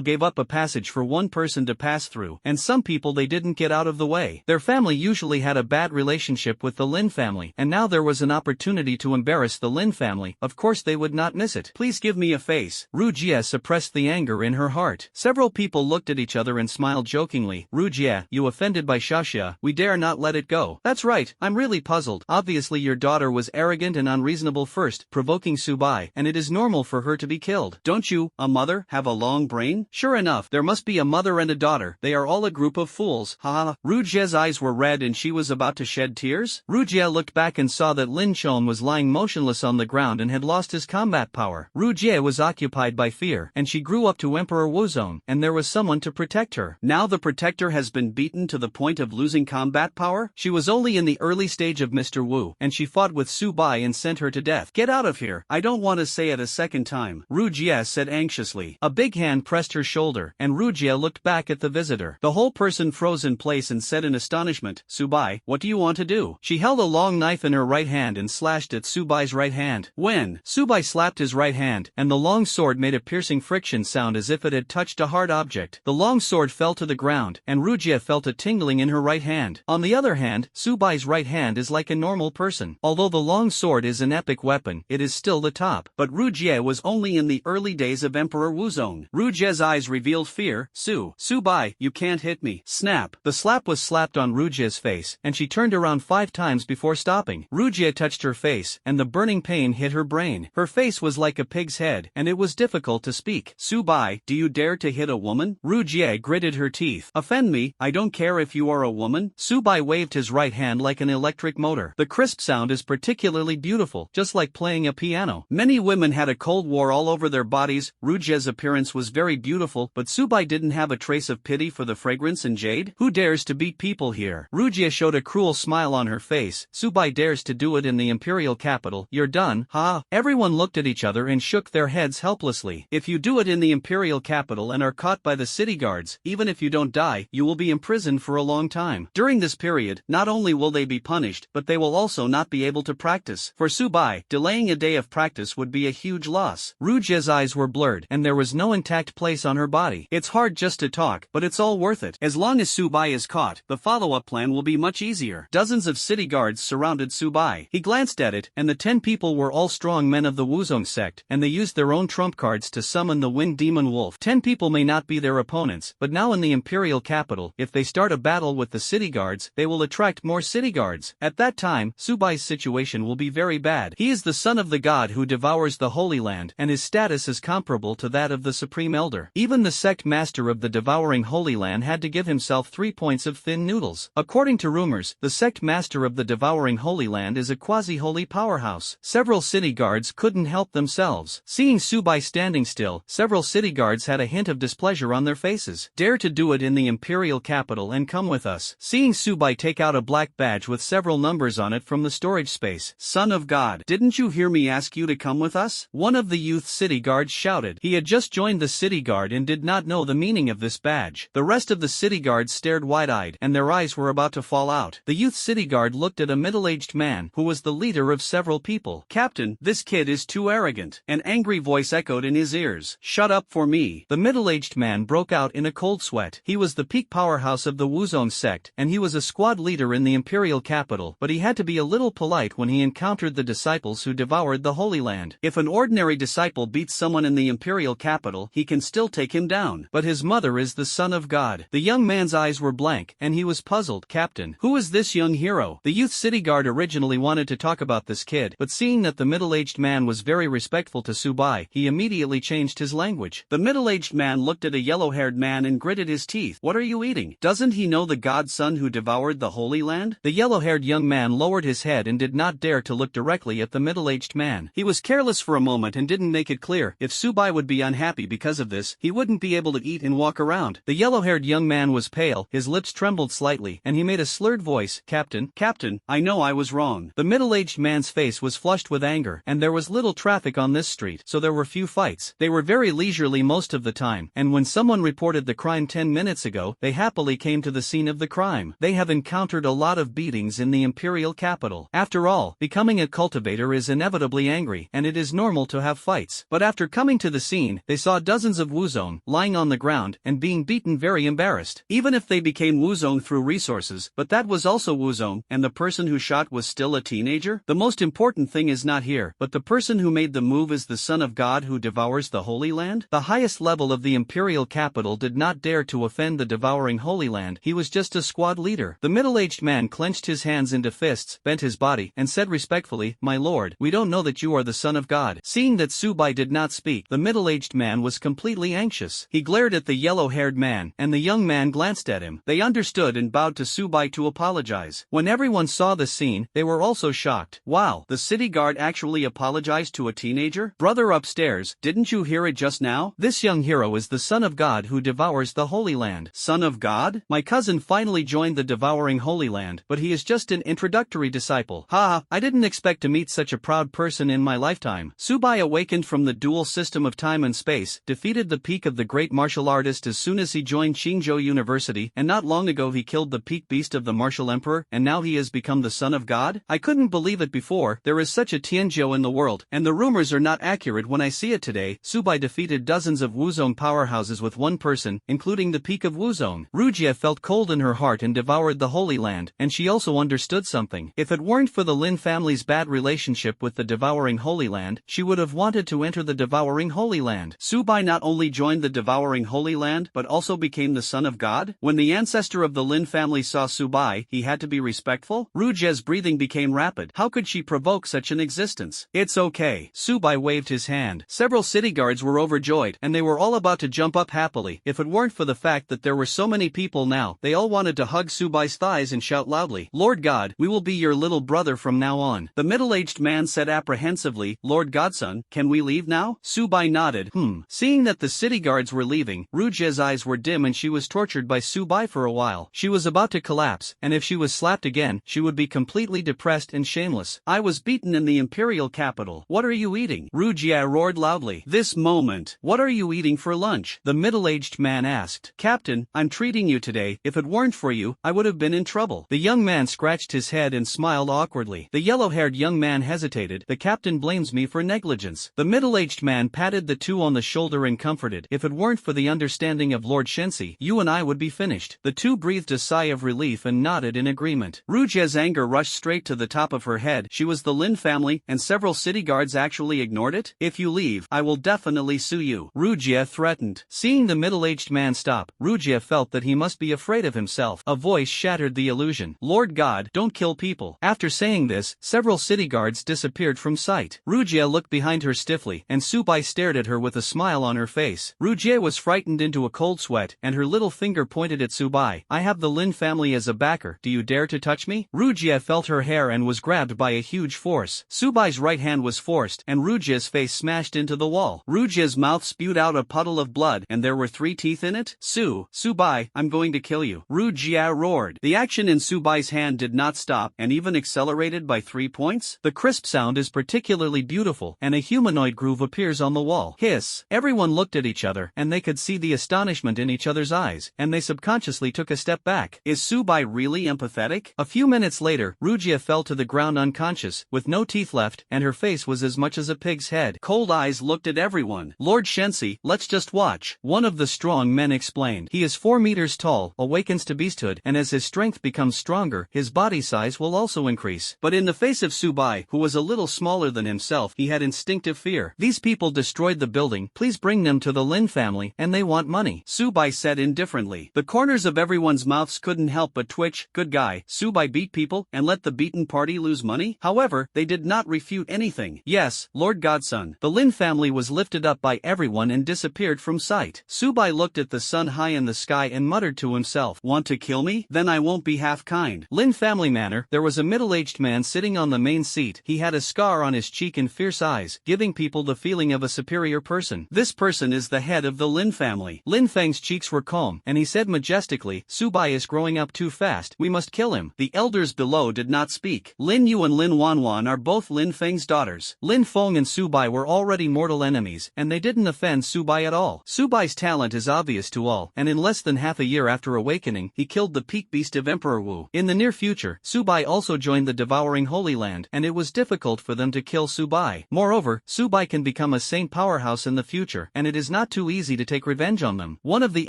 gave up a passage for one person to pass through, and some people they didn't get out of the way. Their family usually had a bad relationship with the Lin family, and now there was an opportunity to embarrass the Lin family. Of course they would not miss it. Please give me a face. Rujie suppressed the anger in her heart. Several people looked at each other and smiled jokingly. Rujie, you offended by Shashia, we dare not let it go. That's That's right, I'm really puzzled. Obviously your daughter was arrogant and unreasonable first, provoking Subai, and it is normal for her to be killed. Don't you, a mother, have a long brain? Sure enough, there must be a mother and a daughter. They are all a group of fools. Ha. Rujie's eyes were red and she was about to shed tears. Rujie looked back and saw that Lin Chon was lying motionless on the ground and had lost his combat power. Rujie was occupied by fear, and she grew up to Emperor Wuzong, and there was someone to protect her. Now the protector has been beaten to the point of losing combat power? She was only in the early stage of Mr. Wu, and she fought with Subai and sent her to death. Get out of here, I don't want to say it a second time, Rujie said anxiously. A big hand pressed her shoulder, and Rujie looked back at the visitor. The whole person froze in place and said in astonishment, Subai, what do you want to do? She held a long knife in her right hand and slashed at Subai's right hand. When Subai slapped his right hand, and the long sword made a piercing friction sound as if it had touched a hard object. The long sword fell to the ground, and Rujie felt a tingling in her right hand. On the other hand, Subai's right hand is like a normal person. Although the long sword is an epic weapon, it is still the top. But Rujie was only in the early days of Emperor Wuzong. Rujie's eyes revealed fear. Subai, you can't hit me. Snap. The slap was slapped on Rujie's face, and she turned around 5 times before stopping. Rujie touched her face, and the burning pain hit her brain. Her face was like a pig's head, and it was difficult to speak. Subai, do you dare to hit a woman? Rujie gritted her teeth. Offend me, I don't care if you are a woman. Subai waved his right hand like an electric motor. The crisp sound is particularly beautiful, just like playing a piano. Many women had a cold war all over their bodies. Rujie's appearance was very beautiful, but Subai didn't have a trace of pity for the fragrance and jade. Who dares to beat people here? Rujie showed a cruel smile on her face. Subai dares to do it in the imperial capital. You're done, ha. Everyone looked at each other and shook their heads helplessly. If you do it in the imperial capital and are caught by the city guards, even if you don't die, you will be imprisoned for a long time. During this period, not only will they be punished, but they will also not be able to practice. For Subai, delaying a day of practice would be a huge loss. Rujie's eyes were blurred, and there was no intact place on her body. It's hard just to talk, but it's all worth it. As long as Subai is caught, the follow-up plan will be much easier. Dozens of city guards surrounded Subai. He glanced at it, and the 10 people were all strong men of the Wuzong sect, and they used their own trump cards to summon the Wind Demon Wolf. 10 people may not be their opponents, but now in the imperial capital, if they start a battle with the city guards, they will attract more city guards. At that time, Subai's situation will be very bad. He is the son of the god who devours the Holy Land, and his status is comparable to that of the Supreme Elder. Even the sect master of the devouring Holy Land had to give himself 3 points of thin noodles. According to rumors, the sect master of the devouring Holy Land is a quasi-holy powerhouse. Several city guards couldn't help themselves. Seeing Subai standing still, several city guards had a hint of displeasure on their faces. Dare to do it in the imperial capital and come with us. Seeing Subai take out a black badge with several numbers on it from the storage space. Son of God, didn't you hear me ask you to come with us? One of the youth city guards shouted. He had just joined the city guard and did not know the meaning of this badge. The rest of the city guards stared wide-eyed, and their eyes were about to fall out. The youth city guard looked at a middle-aged man who was the leader of several people. Captain, this kid is too arrogant. An angry voice echoed in his ears. Shut up for me. The middle-aged man broke out in a cold sweat. He was the peak powerhouse of the Wuzong sect, and he was a squad leader in the imperial capital, but he had to be a little polite when he encountered the disciples who devoured the Holy Land. If an ordinary disciple beats someone in the imperial capital, he can still take him down. But his mother is the son of God. The young man's eyes were blank, and he was puzzled. Captain, who is this young hero? The youth city guard originally wanted to talk about this kid, but seeing that the middle-aged man was very respectful to Subai, he immediately changed his language. The middle-aged man looked at a yellow-haired man and gritted his teeth. What are you eating? Doesn't he know the godson who devoured the Holy Land? The yellow-haired young man lowered his head and did not dare to look directly at the middle-aged man. He was careless for a moment and didn't make it clear. If Subai would be unhappy because of this, he wouldn't be able to eat and walk around. The yellow-haired young man was pale, his lips trembled slightly, and he made a slurred voice. Captain, I know I was wrong. The middle-aged man's face was flushed with anger, and there was little traffic on this street, so there were few fights. They were very leisurely most of the time, and when someone reported the crime 10 minutes ago, they happily came to the scene of the crime. They have encountered a lot of beatings in the imperial capital. After all, becoming a cultivator is inevitably angry, and it is normal to have fights. But after coming to the scene, they saw dozens of Wuzong lying on the ground and being beaten very embarrassed. Even if they became Wuzong through resources, but that was also Wuzong, and the person who shot was still a teenager? The most important thing is not here, but the person who made the move is the son of God who devours the Holy Land? The highest level of the imperial capital did not dare to offend the devouring Holy Land. He was just a squad leader. The middle-aged man clenched his hands into fists, bent his body, and said respectfully, "My lord, we don't know that you are the son of God." Seeing that Subai did not speak, the middle-aged man was completely anxious. He glared at the yellow-haired man, and the young man glanced at him. They understood and bowed to Subai to apologize. When everyone saw the scene, they were also shocked. Wow, the city guard actually apologized to a teenager? Brother upstairs, didn't you hear it just now? This young hero is the son of God who devours the Holy Land. Son of God? My cousin finally joined the devouring Holy Land, but he is just an introductory disciple. Ha, I didn't expect to meet such a proud person in my lifetime. Subai awakened from the dual system of time and space, defeated the peak of the great martial artist as soon as he joined Qingzhou University, and not long ago he killed the peak beast of the martial emperor, and now he has become the son of God? I couldn't believe it before. There is such a Tianzhou in the world, and the rumors are not accurate when I see it today. Subai defeated dozens of Wuzong powerhouses with one person, including the peak of Wuzong. Rujia felt cold in her heart and devoured the Holy Land, and she also understood something. If it weren't for the Lin family's bad relationship with the devouring Holy Land, she would have wanted to enter the devouring Holy Land. Subai not only joined the devouring Holy Land, but also became the son of God? When the ancestor of the Lin family saw Subai, he had to be respectful? Rujia's breathing became rapid. How could she provoke such an existence? It's okay. Subai waved his hand. Several city guards were overjoyed, and they were all about to jump up happily. If it weren't for the fact that there were so many people now, they all wanted to hug Subai's thighs and shout loudly, "Lord God, we will be your little brother from now on." The middle-aged man said apprehensively, "Lord Godson, can we leave now?" Subai nodded. Seeing that the city guards were leaving, Rujia's eyes were dim and she was tortured by Subai for a while. She was about to collapse, and if she was slapped again, she would be completely depressed and shameless. "I was beaten in the imperial capital. What are you eating?" Rujia roared loudly. "This moment. What are you eating for lunch?" the middle-aged man asked. "Captain, I'm treating you today. If it weren't for you, I would have been in trouble." The young man scratched his head and smiled awkwardly. The yellow-haired young man hesitated. "The captain blames me for negligence." The middle-aged man patted the two on the shoulder and comforted. "If it weren't for the understanding of Lord Shensi, you and I would be finished." The two breathed a sigh of relief and nodded in agreement. Rujia's anger rushed straight to the top of her head. She was the Lin family, and several city guards actually ignored it. "If you leave, I will definitely sue you," Rujia threatened. Seeing the middle-aged man stop, Rujia felt that he must be afraid of himself. A voice shattered the illusion. "Lord God, don't kill people." After saying this, several city guards disappeared from sight. Rujia looked behind her stiffly, and Subai stared at her with a smile on her face. Rujia was frightened into a cold sweat, and her little finger pointed at Subai. "I have the Lin family as a backer. Do you dare to touch me?" Rujia felt her hair and was grabbed by a huge force. Subai's right hand was forced, and Rujia's face smashed into the wall. Rujia's mouth spewed out a puddle of blood, and there were 3 teeth in it. Subai, I'm going to kill you," Rujia roared. The action in Subai's hand did not stop, and even accelerated by 3 points. The crisp sound is particularly beautiful, and a humanoid groove appears on the wall. Hiss. Everyone looked at each other, and they could see the astonishment in each other's eyes, and they subconsciously took a step back. Is Subai really empathetic? A few minutes later, Rujia fell to the ground unconscious, with no teeth left, and her face was as much as a pig's head. Cold eyes looked at everyone. "Lord Shensi, let's just watch," one of the strong men explained. "He is 4 meters tall, awakens to beasthood, and as his strength becomes stronger, his body size will also increase." But in the face of Subai, who was a little smaller than himself, he had instinctive fear. "These people destroyed the building. Please bring them to the Lin family, and they want money," Subai said indifferently. The corners of everyone's mouths couldn't help but twitch. Good guy. Subai beat people and let the beaten party lose money? However, they did not refute anything. "Yes, Lord Godson." The Lin family was lifted up by everyone and disappeared from sight. Subai looked at the sun high in the sky and muttered to himself, "Want to kill me? Then I won't be half kind." Lin family manor. There was a middle-aged man sitting on the main seat. He had a scar on his cheek and fierce eyes, giving people the feeling of a superior person. This person is the head of the Lin family. Lin Feng's cheeks were calm, and he said majestically, "Subai is growing up too fast. We must kill him." The elders below did not speak. Lin Yu and Lin Wanwan are both Lin Feng's daughters. Lin Feng and Subai were already mortal enemies, and they didn't offend Subai at all. Subai's talent is obvious to all, and in less than half a year after awakening, he killed the peak beast of Emperor Wu. In the near future, Subai also joined the devouring Holy Land, and it was difficult for them to kill Subai. Moreover, Subai can become a saint powerhouse in the future, and it is not too easy to take revenge on them. One of the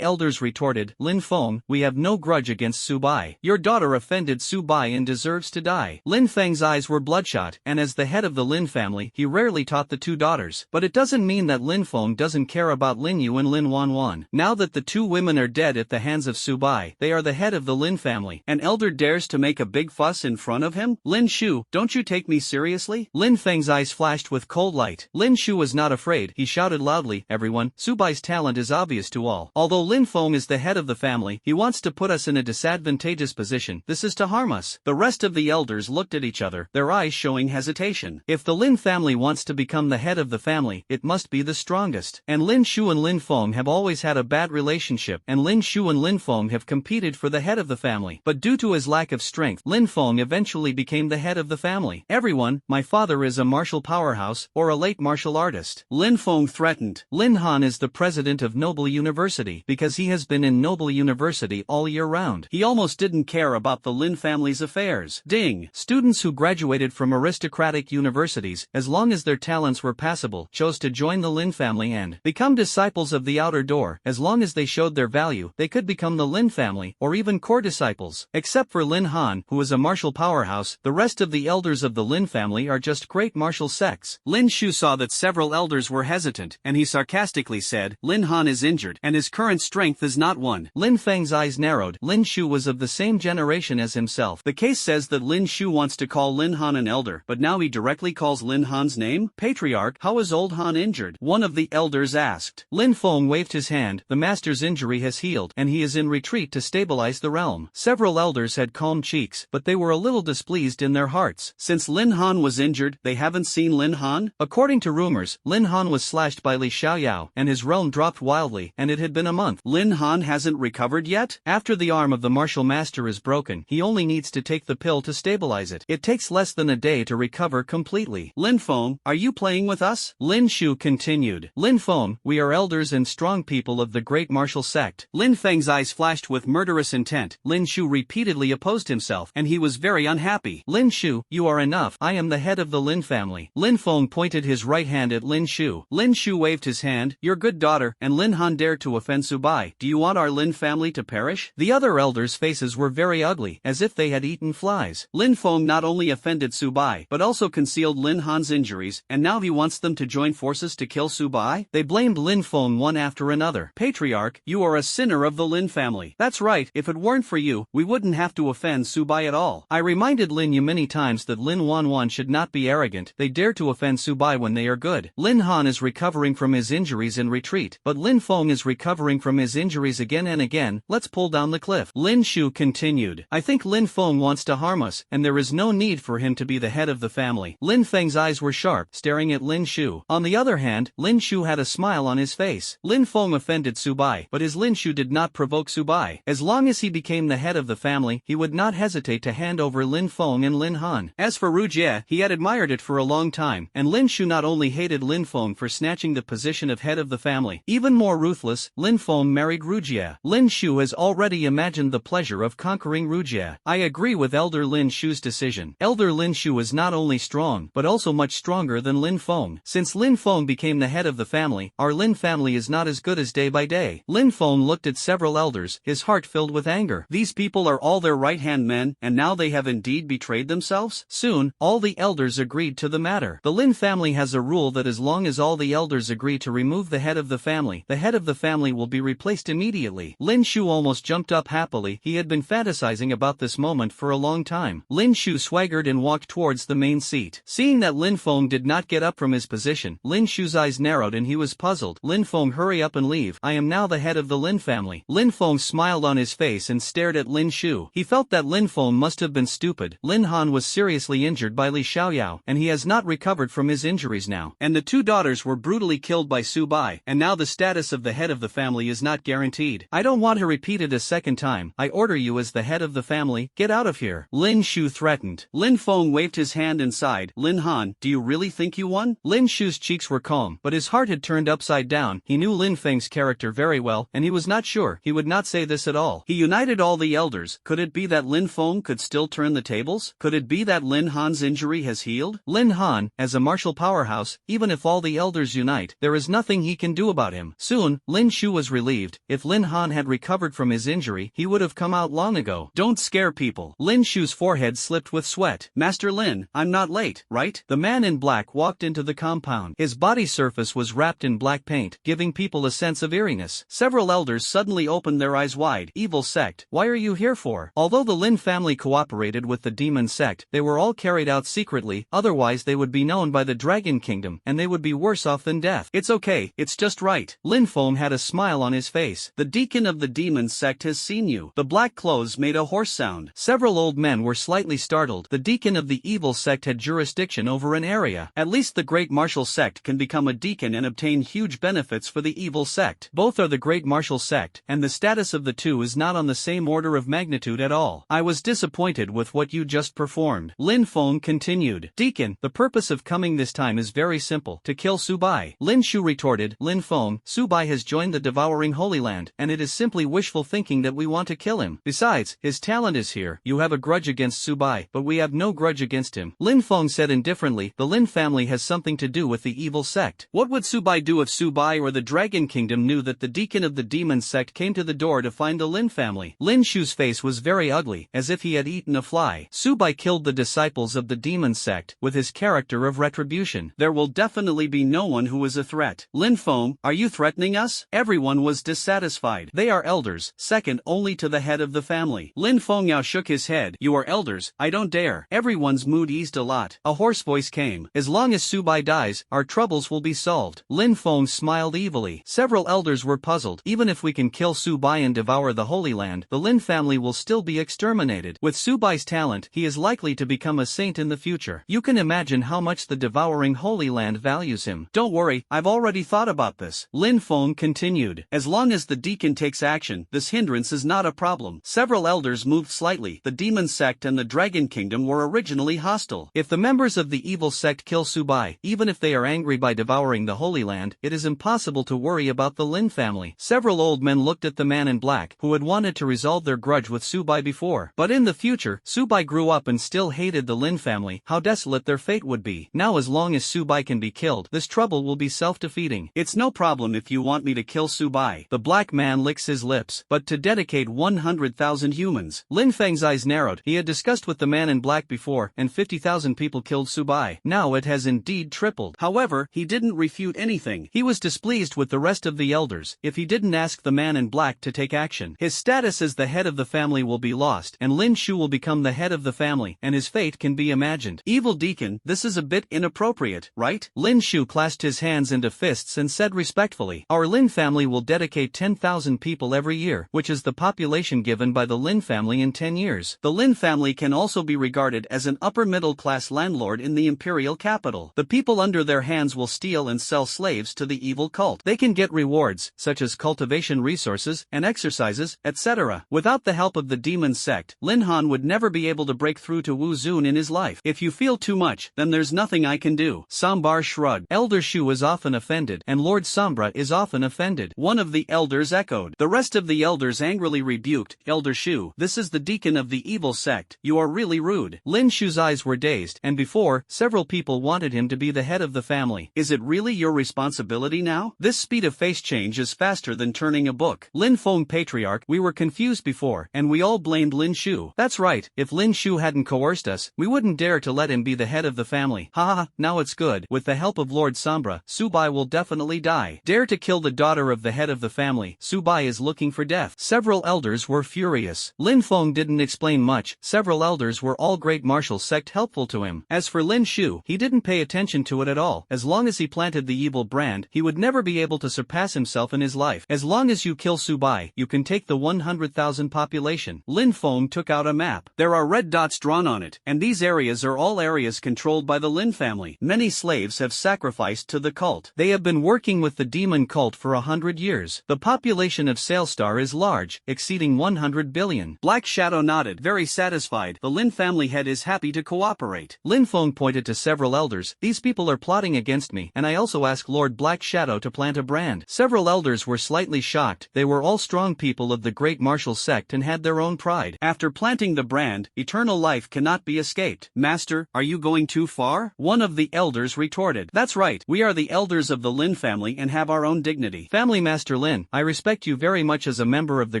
elders retorted, "Lin Feng, we have no grudge against Subai. Your daughter offended Subai and deserves to die." Lin Feng's eyes were bloodshot, and as the head of the Lin family, he rarely taught the 2 daughters. But it doesn't mean that Lin Feng doesn't care about Lin Yu and Lin Wanwan. Now that the 2 women are dead at the hands of Subai, they are the head of the Lin family. An elder dares to make a big fuss in front of him? Lin Shu, don't you take me seriously? Lin Feng's eyes flashed with cold light. Lin Shu was not afraid. He shouted loudly, everyone, Subai's talent is obvious to all. Although Lin Feng is the head of the family, he wants to put us in a disadvantageous position. This is to harm us. The rest of the elders looked at each other, their eyes showing hesitation. If the Lin family wants to become the head of the family, it must be the strongest. And Lin Shu and Lin Feng have always had a bad relationship, and Lin Shu and Lin Feng have competed for the head of the family. But due to his lack of strength, Lin Feng eventually became the head of the family. Everyone, my father is a martial powerhouse, or a late martial artist. Lin Feng threatened. Lin Han is the president of Noble University because he has been in Noble University all year round. He almost didn't care about the Lin family's affairs. Ding! Students who graduated from aristocratic universities, as long as their talents were passable, chose to join the Lin family and become disciples of the outer door. As long as they showed their value, they could become the Lin family, or even core disciples. Except for Lin Han, who is a martial powerhouse, the rest of the elders of the Lin family are just great martial sects. Lin Shu saw that several elders were hesitant, and he sarcastically said, Lin Han is injured, and his current strength is not one. Lin Feng's eyes narrowed. Lin Shu was of the same generation as himself. The case says that Lin Shu wants to call Lin Han an elder, but now he directly calls Lin Han's name? Patriarch, how is old Han injured? One of the elders asked. Lin Feng waved his hand. The master's injury has healed, and he is in retreat to stabilize the realm. Several elders had calm cheeks, but they were a little displeased in their hearts. Since Lin Han was injured, they haven't seen Lin Han? According to rumors, Lin Han was slashed by Li Xiaoyao, and his realm dropped wildly, and it had been a month. Lin Han hasn't recovered yet? After the arm of the martial master is broken, he only needs to take the pill to stabilize it. It takes less than a day to recover completely. Lin Feng, are you playing with us? Lin Shu continued. Lin Feng, we are elders and strong people of the great martial sect. Lin Feng's eyes flashed with murderous intent. Lin Shu repeatedly opposed himself, and he was very unhappy. Lin Shu, you are enough. I am the head of the Lin family. Lin Feng pointed his right hand at Lin Shu. Lin Shu waved his hand. Your good daughter, and Lin Han dared to offend Subai. Do you want our Lin family to perish? The other elders' faces were very ugly, as if they had eaten flies. Lin Feng not only offended Subai, but also concealed Lin Han's injuries, and now he wants them to join forces to kill Subai? They blamed Lin Feng one after another. Patriarch, you are a sinner of the Lin family. That's right, if it weren't for you, we wouldn't have to offend Subai at all. I reminded Lin Yu many times that Lin Wanwan should not be arrogant. They dare to offend Subai when they are good. Lin Han is recovering from his injuries in retreat, but Lin Feng is recovering from his injuries again and again. Let's pull down the cliff. Lin Shu continued. I think Lin Feng wants to harm us, and there is no need for him to be the head of the family. Lin Feng's eyes were sharp, staring at Lin Shu. On the other hand, Lin Shu had a smile on his face. Lin Feng offended Subai, but his Lin Shu did not provoke Subai. As long as he became the head of the family, he would not hesitate to hand over Lin Feng and Lin Han. As for Ru Jie, he had admired it for a long time, and Lin Shu not only hated Lin Feng for snatching the position of head of the family. Even more ruthless, Lin Feng married Ru Jie. Lin Shu has already imagined the pleasure of conquering Ru Jie. I agree with Elder Lin Shu's decision. Elder Lin Shu is not only strong, but also much stronger than Lin Feng. Since Lin Feng became the head of the family, our Lin family is not as good as day by day. Lin Feng looked at several elders, his heart filled with anger. These people are all their right-hand men, and now they have indeed betrayed themselves? Soon, all the elders agreed to the matter. The Lin family has a rule that as long as all the elders agree to remove the head of the family will be replaced immediately. Lin Shu almost jumped up happily. He had been fantasizing about this moment for a long time. Lin Shu swaggered and walked towards the main seat. Seeing that Lin Feng did not get up from his position, Lin Shu's eyes narrowed and he was puzzled. Lin Feng, hurry up and leave. I am now the head of the Lin family. Lin Feng smiled on his face and stared at Lin Shu. He felt that Lin Feng must have been stupid. Lin Han was seriously injured by Li Xiaoyao, and he has not recovered from his injuries now. And the two daughters were brutally killed by Subai, and now the status of the head of the family is not guaranteed. I don't want to repeat it a second time. I order you as the head of the family, get out of here. Lin Shu threatened. Lin Feng waved his hand and sighed. Lin Han, do you really think you won? Lin Shu's cheeks were calm, but his heart had turned upside down. He knew Lin Feng's character very well, and he was not sure. He would not say this at all. He united all the elders. Could it be that Lin Feng could still turn the tables? Could it be that Lin Han's injury has healed? Lin Han, as a martial powerhouse, even if all the elders unite, there is nothing he can do about him. Soon, Lin Shu was relieved. If Lin Han had recovered from his injury, he would have come out long ago. Don't scare people. Lin Shu's forehead slipped with sweat. Master Lin, I'm not late, right? The man in black walked into the compound. His body surface was wrapped in black paint, giving people a sense of eeriness. Several elders suddenly opened their eyes wide. Evil sect, why are you here for? Although the Lin family cooperated with the demon sect, they were all carried out secretly, otherwise they would be known by the Dragon Kingdom, and they would be worse off than death. It's okay, it's just right. Lin Feng had a smile on his face. The deacon of the demon sect has seen you. The black clothes made a hoarse sound. Several old men were slightly startled. The deacon of the evil sect had jurisdiction over an area. At least the great martial sect can become a deacon and obtain huge benefits for the evil sect. Both are the great martial sect, and the status of the two is not on the same order of magnitude at all. I was disappointed with what you just performed. Lin Feng continued. Deacon, the purpose of coming this time is very simple, to kill Subai. Lin Shu retorted. Lin Feng, Subai has joined the devouring Holy Land, and it is simply wishful thinking that we want to kill him. Besides, his talent is here. You have a grudge against Subai, but we have no grudge against him. Lin Feng said indifferently. The Lin family has something to do with the evil sect. What would Subai do if Subai or the Dragon Kingdom knew that the deacon of the demon sect came to the door to find the Lin family? Lin Shu's face was very ugly, as if he had eaten a fly. Subai killed the disciples of the demon sect, with his character of retribution. There will definitely be no one who is a threat. Lin Feng, are you threatening us? Everyone was dissatisfied. They are elders, second only to the head of the family. Lin Feng now shook his head. You are elders, I don't dare. Everyone's mood eased a lot. A hoarse voice came. As long as Subai dies, our troubles will be solved. Lin Feng smiled evilly. Several elders were puzzled. Even if we can kill Subai and devour the Holy Land, the Lin family will still be exterminated. With Subai's talent, he is likely to become a saint in the future. You can imagine how much the devouring Holy Land values him. Don't worry, I've already thought about this. Lin Feng continued. As long as the deacon takes action, this hindrance is not a problem. Several elders moved slightly. The demon sect and the Dragon Kingdom were originally hostile. If the members of the evil sect kill Subai, even if they are angry by devouring the Holy Land, it is impossible to worry about the Lin family. Several old men looked at the man in black, who had wanted to resolve their grudge with Subai before. But in the future, Subai grew up and still hated the Lin family. How desolate their fate would be. Now as long as Subai can be killed, this trouble will be self-defeating. It's no problem if you want me to kill Subai. The black man licks his lips. But to dedicate 100,000 humans. Lin Feng's eyes narrowed. He had discussed with the man in black before, and 50,000 people killed Subai. Now it has indeed tripled. However, he didn't refute anything. He was displeased with the rest of the elders. If he didn't ask the man in black to take action, his status as the head of the family will be lost, and Lin Shu will become the head of the family, and his fate can be imagined. Evil deacon, this is a bit inappropriate, right? Lin Shu clasped his hands into fists and said respectfully, our Lin family will dedicate 10,000 people every year, which is the population given by the Lin family in 10 years. The Lin family can also be regarded as an upper middle class landlord in the imperial capital. The people under their hands will steal and sell slaves to the evil cult. They can get rewards, such as cultivation resources and exercises, etc. Without the help of the demon sect, Lin Han would never be able to break through to Wu Zun in his life. If you feel too much, then there's nothing I can do. Sambar shrugged. Elder Shu is often offended, and Lord Sombra is often offended. One of the elders echoed. The rest of the elders angrily rebuked. Elder Shu, this is the deacon of the evil sect. You are really rude. Lin Shu's eyes were dazed, and before, several people wanted him to be the head of the family. Is it really your responsibility now? This speed of face change is faster than turning a book. Lin Feng Patriarch, we were confused before, and we all blamed Lin Shu. That's right, if Lin Shu hadn't coerced us, we wouldn't dare to let him be the head of the family. Haha, now it's good. With the help of Lord Sombra, Subai will definitely die. Dare to kill the daughter of the head of the family. Subai is looking for death. Several elders were furious. Lin Feng didn't explain much. Several elders were all great martial sect helpful to him. As for Lin Shu, he didn't pay attention to it at all. As long as he planted the evil brand, he would never be able to surpass himself in his life. As long as you kill Subai, you can take the 100,000 population. Lin Feng took out a map. There are red dots drawn on it, and these areas are all areas controlled by the Lin family. Many slaves have sacrificed to the cult. They have been working with the demon cult for 100 years. The population of Sailstar is large, exceeding 100 billion. Black Shadow nodded, very satisfied. The Lin family head is happy to cooperate. Lin Feng pointed to several elders. These people are plotting against me, and I also asked Lord Black Shadow to plant a brand. Several elders were slightly shocked. They were all strong people of the great martial sect and had their own pride. After planting the brand, eternal life cannot be escaped. Master, are you going too far? One of the elders retorted. That's right, we are the elders of the Lin family and have our own dignity. Family Master Lin, I respect you very much as a member of the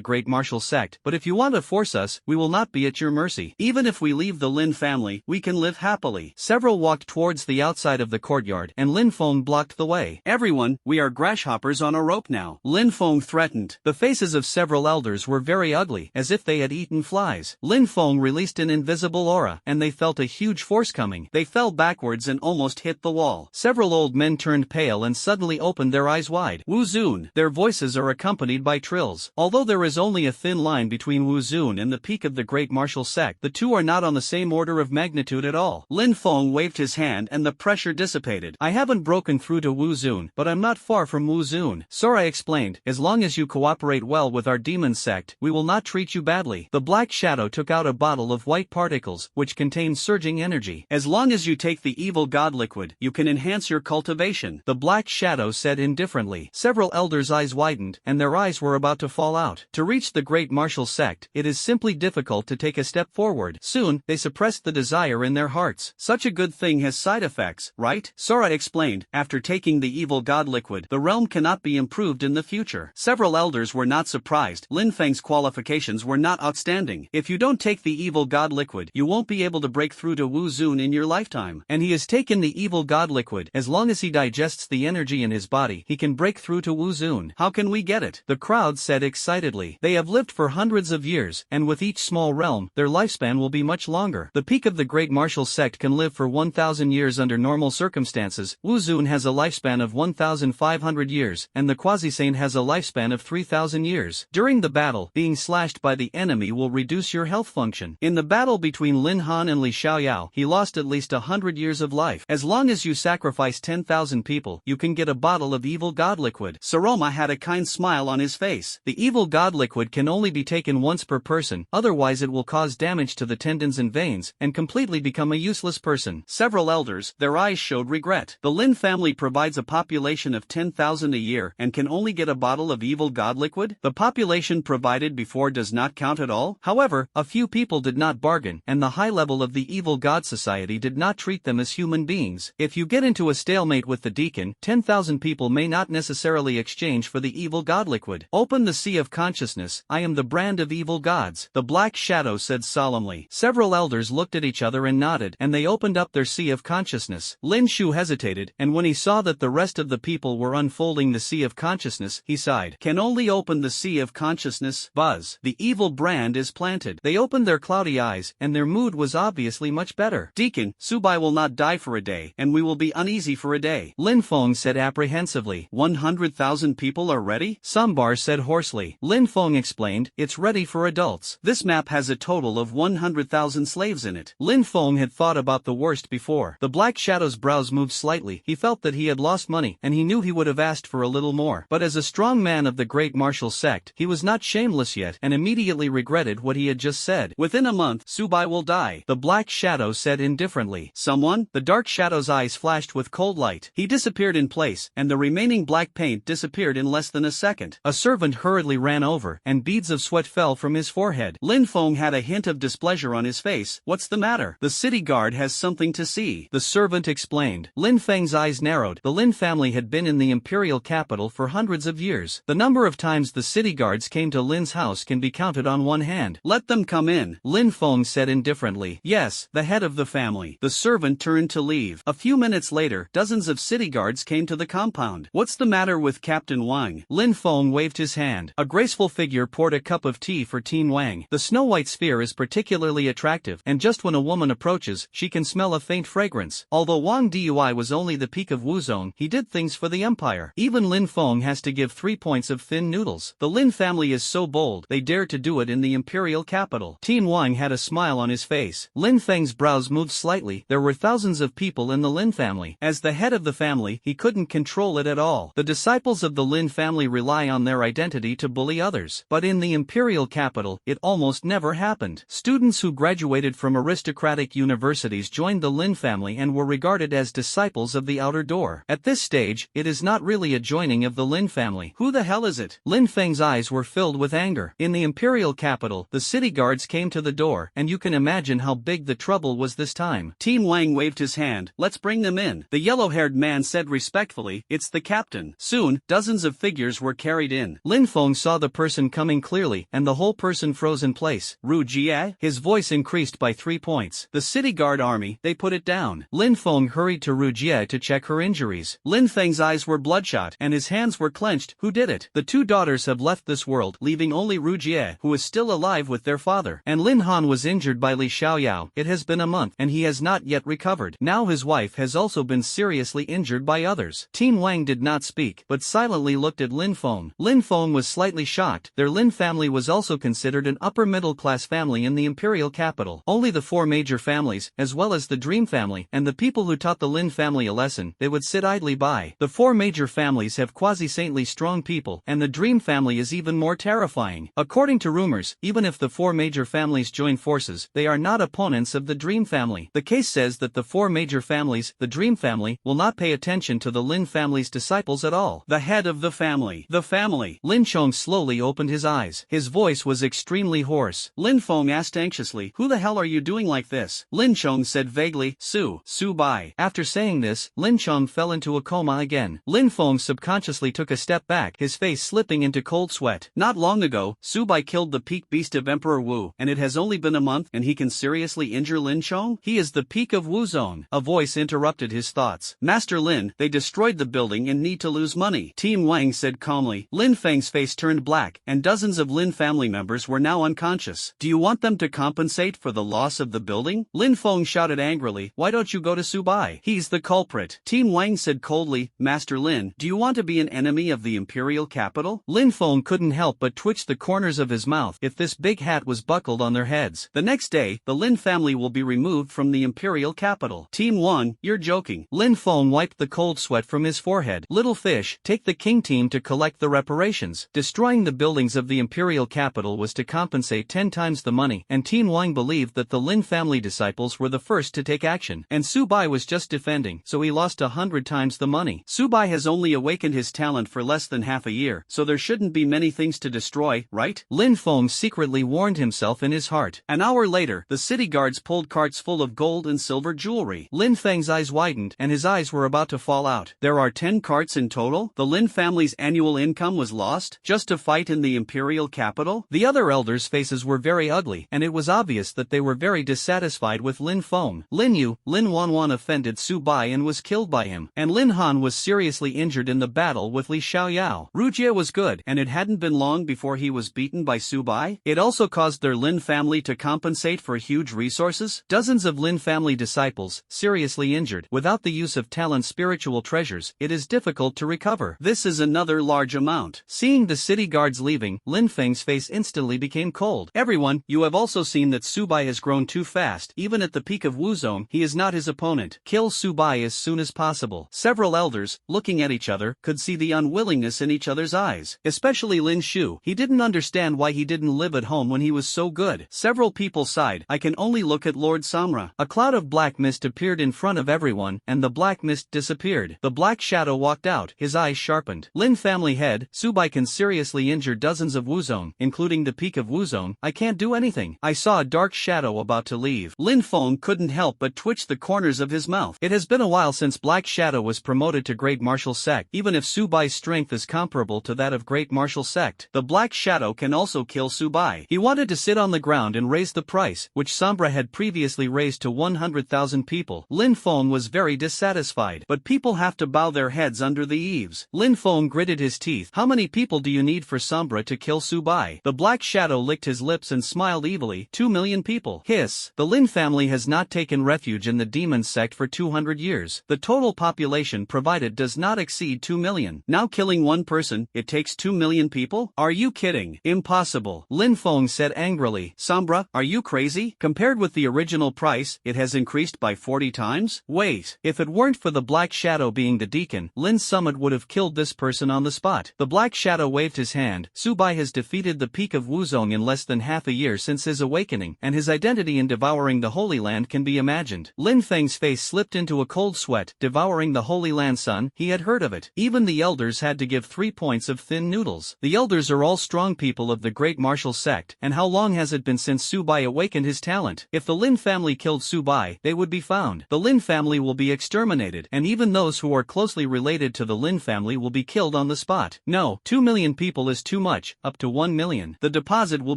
great martial sect, but if you want to force us, we will not be at your mercy. Even if we leave the Lin family, we can live happily. Several walked towards the outside of the courtyard, and Lin Feng blocked the way. Everyone, we are grasshoppers on a rope now. Lin Feng threatened. The faces of several elders were very ugly, as if they had eaten flies. Lin Feng released an invisible aura, and they felt a huge force coming. They fell backwards and almost hit the wall. Several old men turned pale and suddenly opened their eyes wide. Wu Zun. Their voices are accompanied by trills. Although there is only a thin line between Wu Zun and the peak of the great martial sect, the two are not on the same order of magnitude at all. Lin Feng waved his hand and the pressure dissipated. I haven't broken through to Wu Zun, but I'm not far from Wu Zun. Sora explained, as long as you cooperate well with our demon sect, we will not treat you badly. The Black Shadow took out a bottle of white particles, which contained surging energy. As long as you take the evil god liquid, you can enhance your cultivation, the Black Shadow said indifferently. Several elders' eyes widened, and their eyes were about to fall out. To reach the great martial sect, it is simply difficult to take a step forward. Soon, they suppressed the desire in their hearts. Such a good thing has side effects, right? Sora explained, after taking the evil god liquid, the realm cannot be improved in the future. Several elders were not surprised. Lin Feng's qualifications were not outstanding. If you don't take the evil god liquid, you won't be able to break through to Wu Zun in your lifetime. And he has taken the evil god liquid. As long as he digests the energy in his body, he can break through to Wu Zun. How can we get it? The crowd said excitedly. They have lived for hundreds of years, and with each small realm, their lifespan will be much longer. The peak of the great martial sect can live for 1,000 years under normal circumstances. Wu Zun has a lifespan of 1,500 years, and the Quasi-Saint has a lifespan of 3,000 years. During the battle, being slashed by the enemy will reduce your health function. In the battle between Lin Han and Li Xiaoyao, he lost at least 100 years of life. As long as you sacrifice 10,000 people, you can get a bottle of evil god liquid. Saroma had a kind smile on his face. The evil god liquid can only be taken once per person, otherwise it will cause damage to the tendons and veins, and completely become a useless person. Several elders, their eyes showed regret. The Lin family provides a population of 10,000 a year and can only get a bottle of evil god liquid? The population provided before does not count at all? However, a few people did not bargain, and the high level of the evil god society did not treat them as human beings. If you get into a stalemate with the deacon, 10,000 people may not necessarily exchange for the evil god liquid. Open the sea of consciousness. I am the brand of evil gods, the Black Shadow said solemnly. Several elders looked at each other and nodded, and they opened up their sea of consciousness. Lin Shu hesitated, and when he saw that the rest of the people were unfolding the sea of consciousness, he sighed. Can only open the sea of consciousness. Buzz. The evil brand is planted. They opened their cloudy eyes, and their mood was obviously much better. Deacon, Subai will not die for a day, and we will be uneasy for a day, Lin Feng said apprehensively. 100,000 people are ready? Sambar said hoarsely. Lin Feng explained, it's ready for adults. This map has a total of 100,000 slaves in it. Lin Feng had thought about the worst before. The Black Shadow's brows moved slightly. He felt that he had lost money, and he knew he would have asked for a little more. But as a strong man of the great martial sect, he was not shameless yet, and immediately regretted what he had just said. Within a month, Subai will die, the Black Shadow said indifferently. Someone? The Dark Shadow's eyes flashed with cold light. He disappeared in place, and the remaining black paint disappeared in less than a second. A servant hurriedly ran over, and beads of sweat fell from his forehead. Lin Feng had a hint of displeasure on his face. What's the matter? The city guard has something to see, the servant explained. Lin Feng's eyes narrowed. The Lin family had been in the imperial capital for hundreds of years. The number of times the city guards came to Lin's house can be counted on one hand. Let them come in, Lin Feng said indifferently. Yes, the head of the family. The servant turned to leave. A few minutes later, dozens of city guards came to the compound. What's the matter with Captain Wang? Lin Feng waved his hand. A graceful figure poured a cup of tea for Teen Wang. The snow-white sphere is particularly attractive, and just when a woman approaches, she can smell a faint fragrance. Although Wang Dui was only the peak of Wuzong, he did things for the empire. Even Lin Feng has to give 3 points of thin noodles. The Lin family is so bold, they dare to do it in the imperial capital. Teen Wang had a smile on his face. Lin Feng's brows moved slightly. There were thousands of people in the Lin family. As the head of the family, he couldn't control it at all. The disciples of the Lin family rely on their identity to bully others. But in the imperial capital, it almost never happened. Students who graduated from aristocratic universities joined the Lin family and were regarded as disciples of the outer door. At this stage, it is not really a joining of the Lin family. Who the hell is it? Lin Feng's eyes were filled with anger. In the imperial capital, the city guards came to the door, and you can imagine how big the trouble was this time. Teen Wang waved his hand. Let's bring them in. The yellow-haired man said respectfully, it's the captain. Soon, dozens of figures were carried in. Lin Feng saw the person coming clearly, and the whole person froze in place. Ru Jie? His voice increased by 3 points. The city guard army, they put it down. Lin Feng hurried to Ru Jie to check her injuries. Lin Feng's eyes were bloodshot, and his hands were clenched. Who did it? The 2 daughters have left this world, leaving only Ru Jie, who is still alive with their father. And Lin Han was injured by Li Xiaoyao. It has been a month, and he has not yet recovered. Now his wife has also been seriously injured by others. Team Wang did not speak, but silently looked at Lin Feng. Lin Feng was slightly shocked. Their Lin family was also considered an upper middle class family in the imperial capital. Only the four major families, as well as the Dream family, and the people who taught the Lin family a lesson, they would sit idly by. The four major families have quasi-saintly strong people, and the Dream family is even more terrifying. According to rumors, even if the four major families join forces, they are not opponents of the Dream family. The case says that the four major families, the Dream family, will not pay attention to the Lin family's disciples at all. The head of the family. The family. Lin Chong slowly opened his eyes. His voice was extremely hoarse. Lin Feng asked anxiously, "Who the hell are you doing like this?" Lin Chong said vaguely, Su Bai. After saying this, Lin Chong fell into a coma again. Lin Feng subconsciously took a step back, his face slipping into cold sweat. Not long ago, Su Bai killed the peak beast of Emperor Wu, and it has only been a month, and he can seriously injure Lin Chong? He is the peak of Wu Zone. A voice interrupted his thoughts. Master Lin, they destroyed the building and need to lose money. Team Wang said calmly. Lin Feng's face turned black, and dozens of Lin family members were now unconscious. Do you want them to compensate for the loss of the building? Lin Feng shouted angrily, why don't you go to Su Bai? He's the culprit. Team Wang said coldly, Master Lin, do you want to be an enemy of the imperial capital? Lin Feng couldn't help but twitch the corners of his mouth if this big hat was buckled on their heads. The next day, the Lin family will be removed from the imperial capital. Team 1, you're joking. Lin Feng wiped the cold sweat from his forehead. Little fish, take the king team to collect the reparations. Destroying the buildings of the imperial capital was to compensate 10 times the money, and Team Wang believed that the Lin family disciples were the first to take action, and Su Bai was just defending, so he lost 100 times the money. Su Bai has only awakened his talent for less than half a year, so there shouldn't be many things to destroy, right? Lin Feng secretly warned himself in his heart. An hour later, the city guards pulled carts full of gold and silver jewelry. Lin Feng's eyes widened, and his eyes were about to fall out. There are 10 carts in total? The Lin family's annual income was lost, just to fight in the imperial capital? The other elders' faces were very ugly, and it was obvious that they were very dissatisfied with Lin Feng. Lin Yu, Lin Wanwan offended Su Bai and was killed by him, and Lin Han was seriously injured in the battle with Li Xiaoyao. Rujie was good, and it hadn't been long before he was beaten by Su Bai. It also caused their Lin family to compensate for huge resources. Dozens of Lin family disciples, seriously injured. Without the use of Talon's spiritual treasures, it is difficult to recover. This is another large amount. Seeing the city guards leaving, Lin Feng's face instantly became cold. Everyone, you have also seen that Su Bai has grown too fast. Even at the peak of Wu Zone, he is not his opponent. Kill Su Bai as soon as possible. Several elders, looking at each other, could see the unwillingness in each other's eyes. Especially Lin Shu. He didn't understand why he didn't live at home when he was so good. Several people sighed. I can only look at Lord Samra. A cloud of black mist appeared in front of everyone, and the black mist disappeared. The black shadow walked out, his eyes sharpened. Lin family head, Su Bai can seriously injure dozens of Wu Zone, including the peak of Wu Zone. I can't do anything. I saw a dark shadow about to leave. Lin Feng couldn't help but twitch the corners of his mouth. It has been a while since Black Shadow was promoted to Great Martial Sect. Even if Su Bai's strength is comparable to that of Great Martial Sect, the Black Shadow can also kill Su Bai. He wanted to sit on the ground and raise the price, which Sombra had previously raised to 100,000 people. Lin Feng was very dissatisfied. But people have to bow their heads under the eaves. Lin Feng gritted his teeth. How many people do you need for Sombra to kill Su Bai? The Black Shadow licked his lips and smiled evilly. 2 million people. Hiss. The Lin family has not taken refuge in the demon sect for 200 years. The total population provided does not exceed 2 million. Now killing one person, it takes 2 million people? Are you kidding? Impossible. Lin Feng said angrily. Sombra, are you crazy? Compared with the original price, it has increased by 40 times? Wait. If it weren't for the Black Shadow being the deacon, Lin Summit would have killed this person on the spot. The Black Shadow waved his hand. Su Bai has defeated the peak of Wuzong in less than half a year since his awakening, and his identity in devouring the Holy Land can be imagined. Lin Feng's face slipped into a cold sweat. Devouring the Holy Land, son, he had heard of it. Even the elders had to give 3 points of thin noodles. The elders are all strong people of the Great Martial Sect, and how long has it been since Su Bai awakened his talent? If the Lin family killed Su Bai, they would be found. The Lin family will be exterminated, and even those who are closely related to the Lin family will be killed on the spot. No, 2 million people is too much, up to 1 million. The deposit will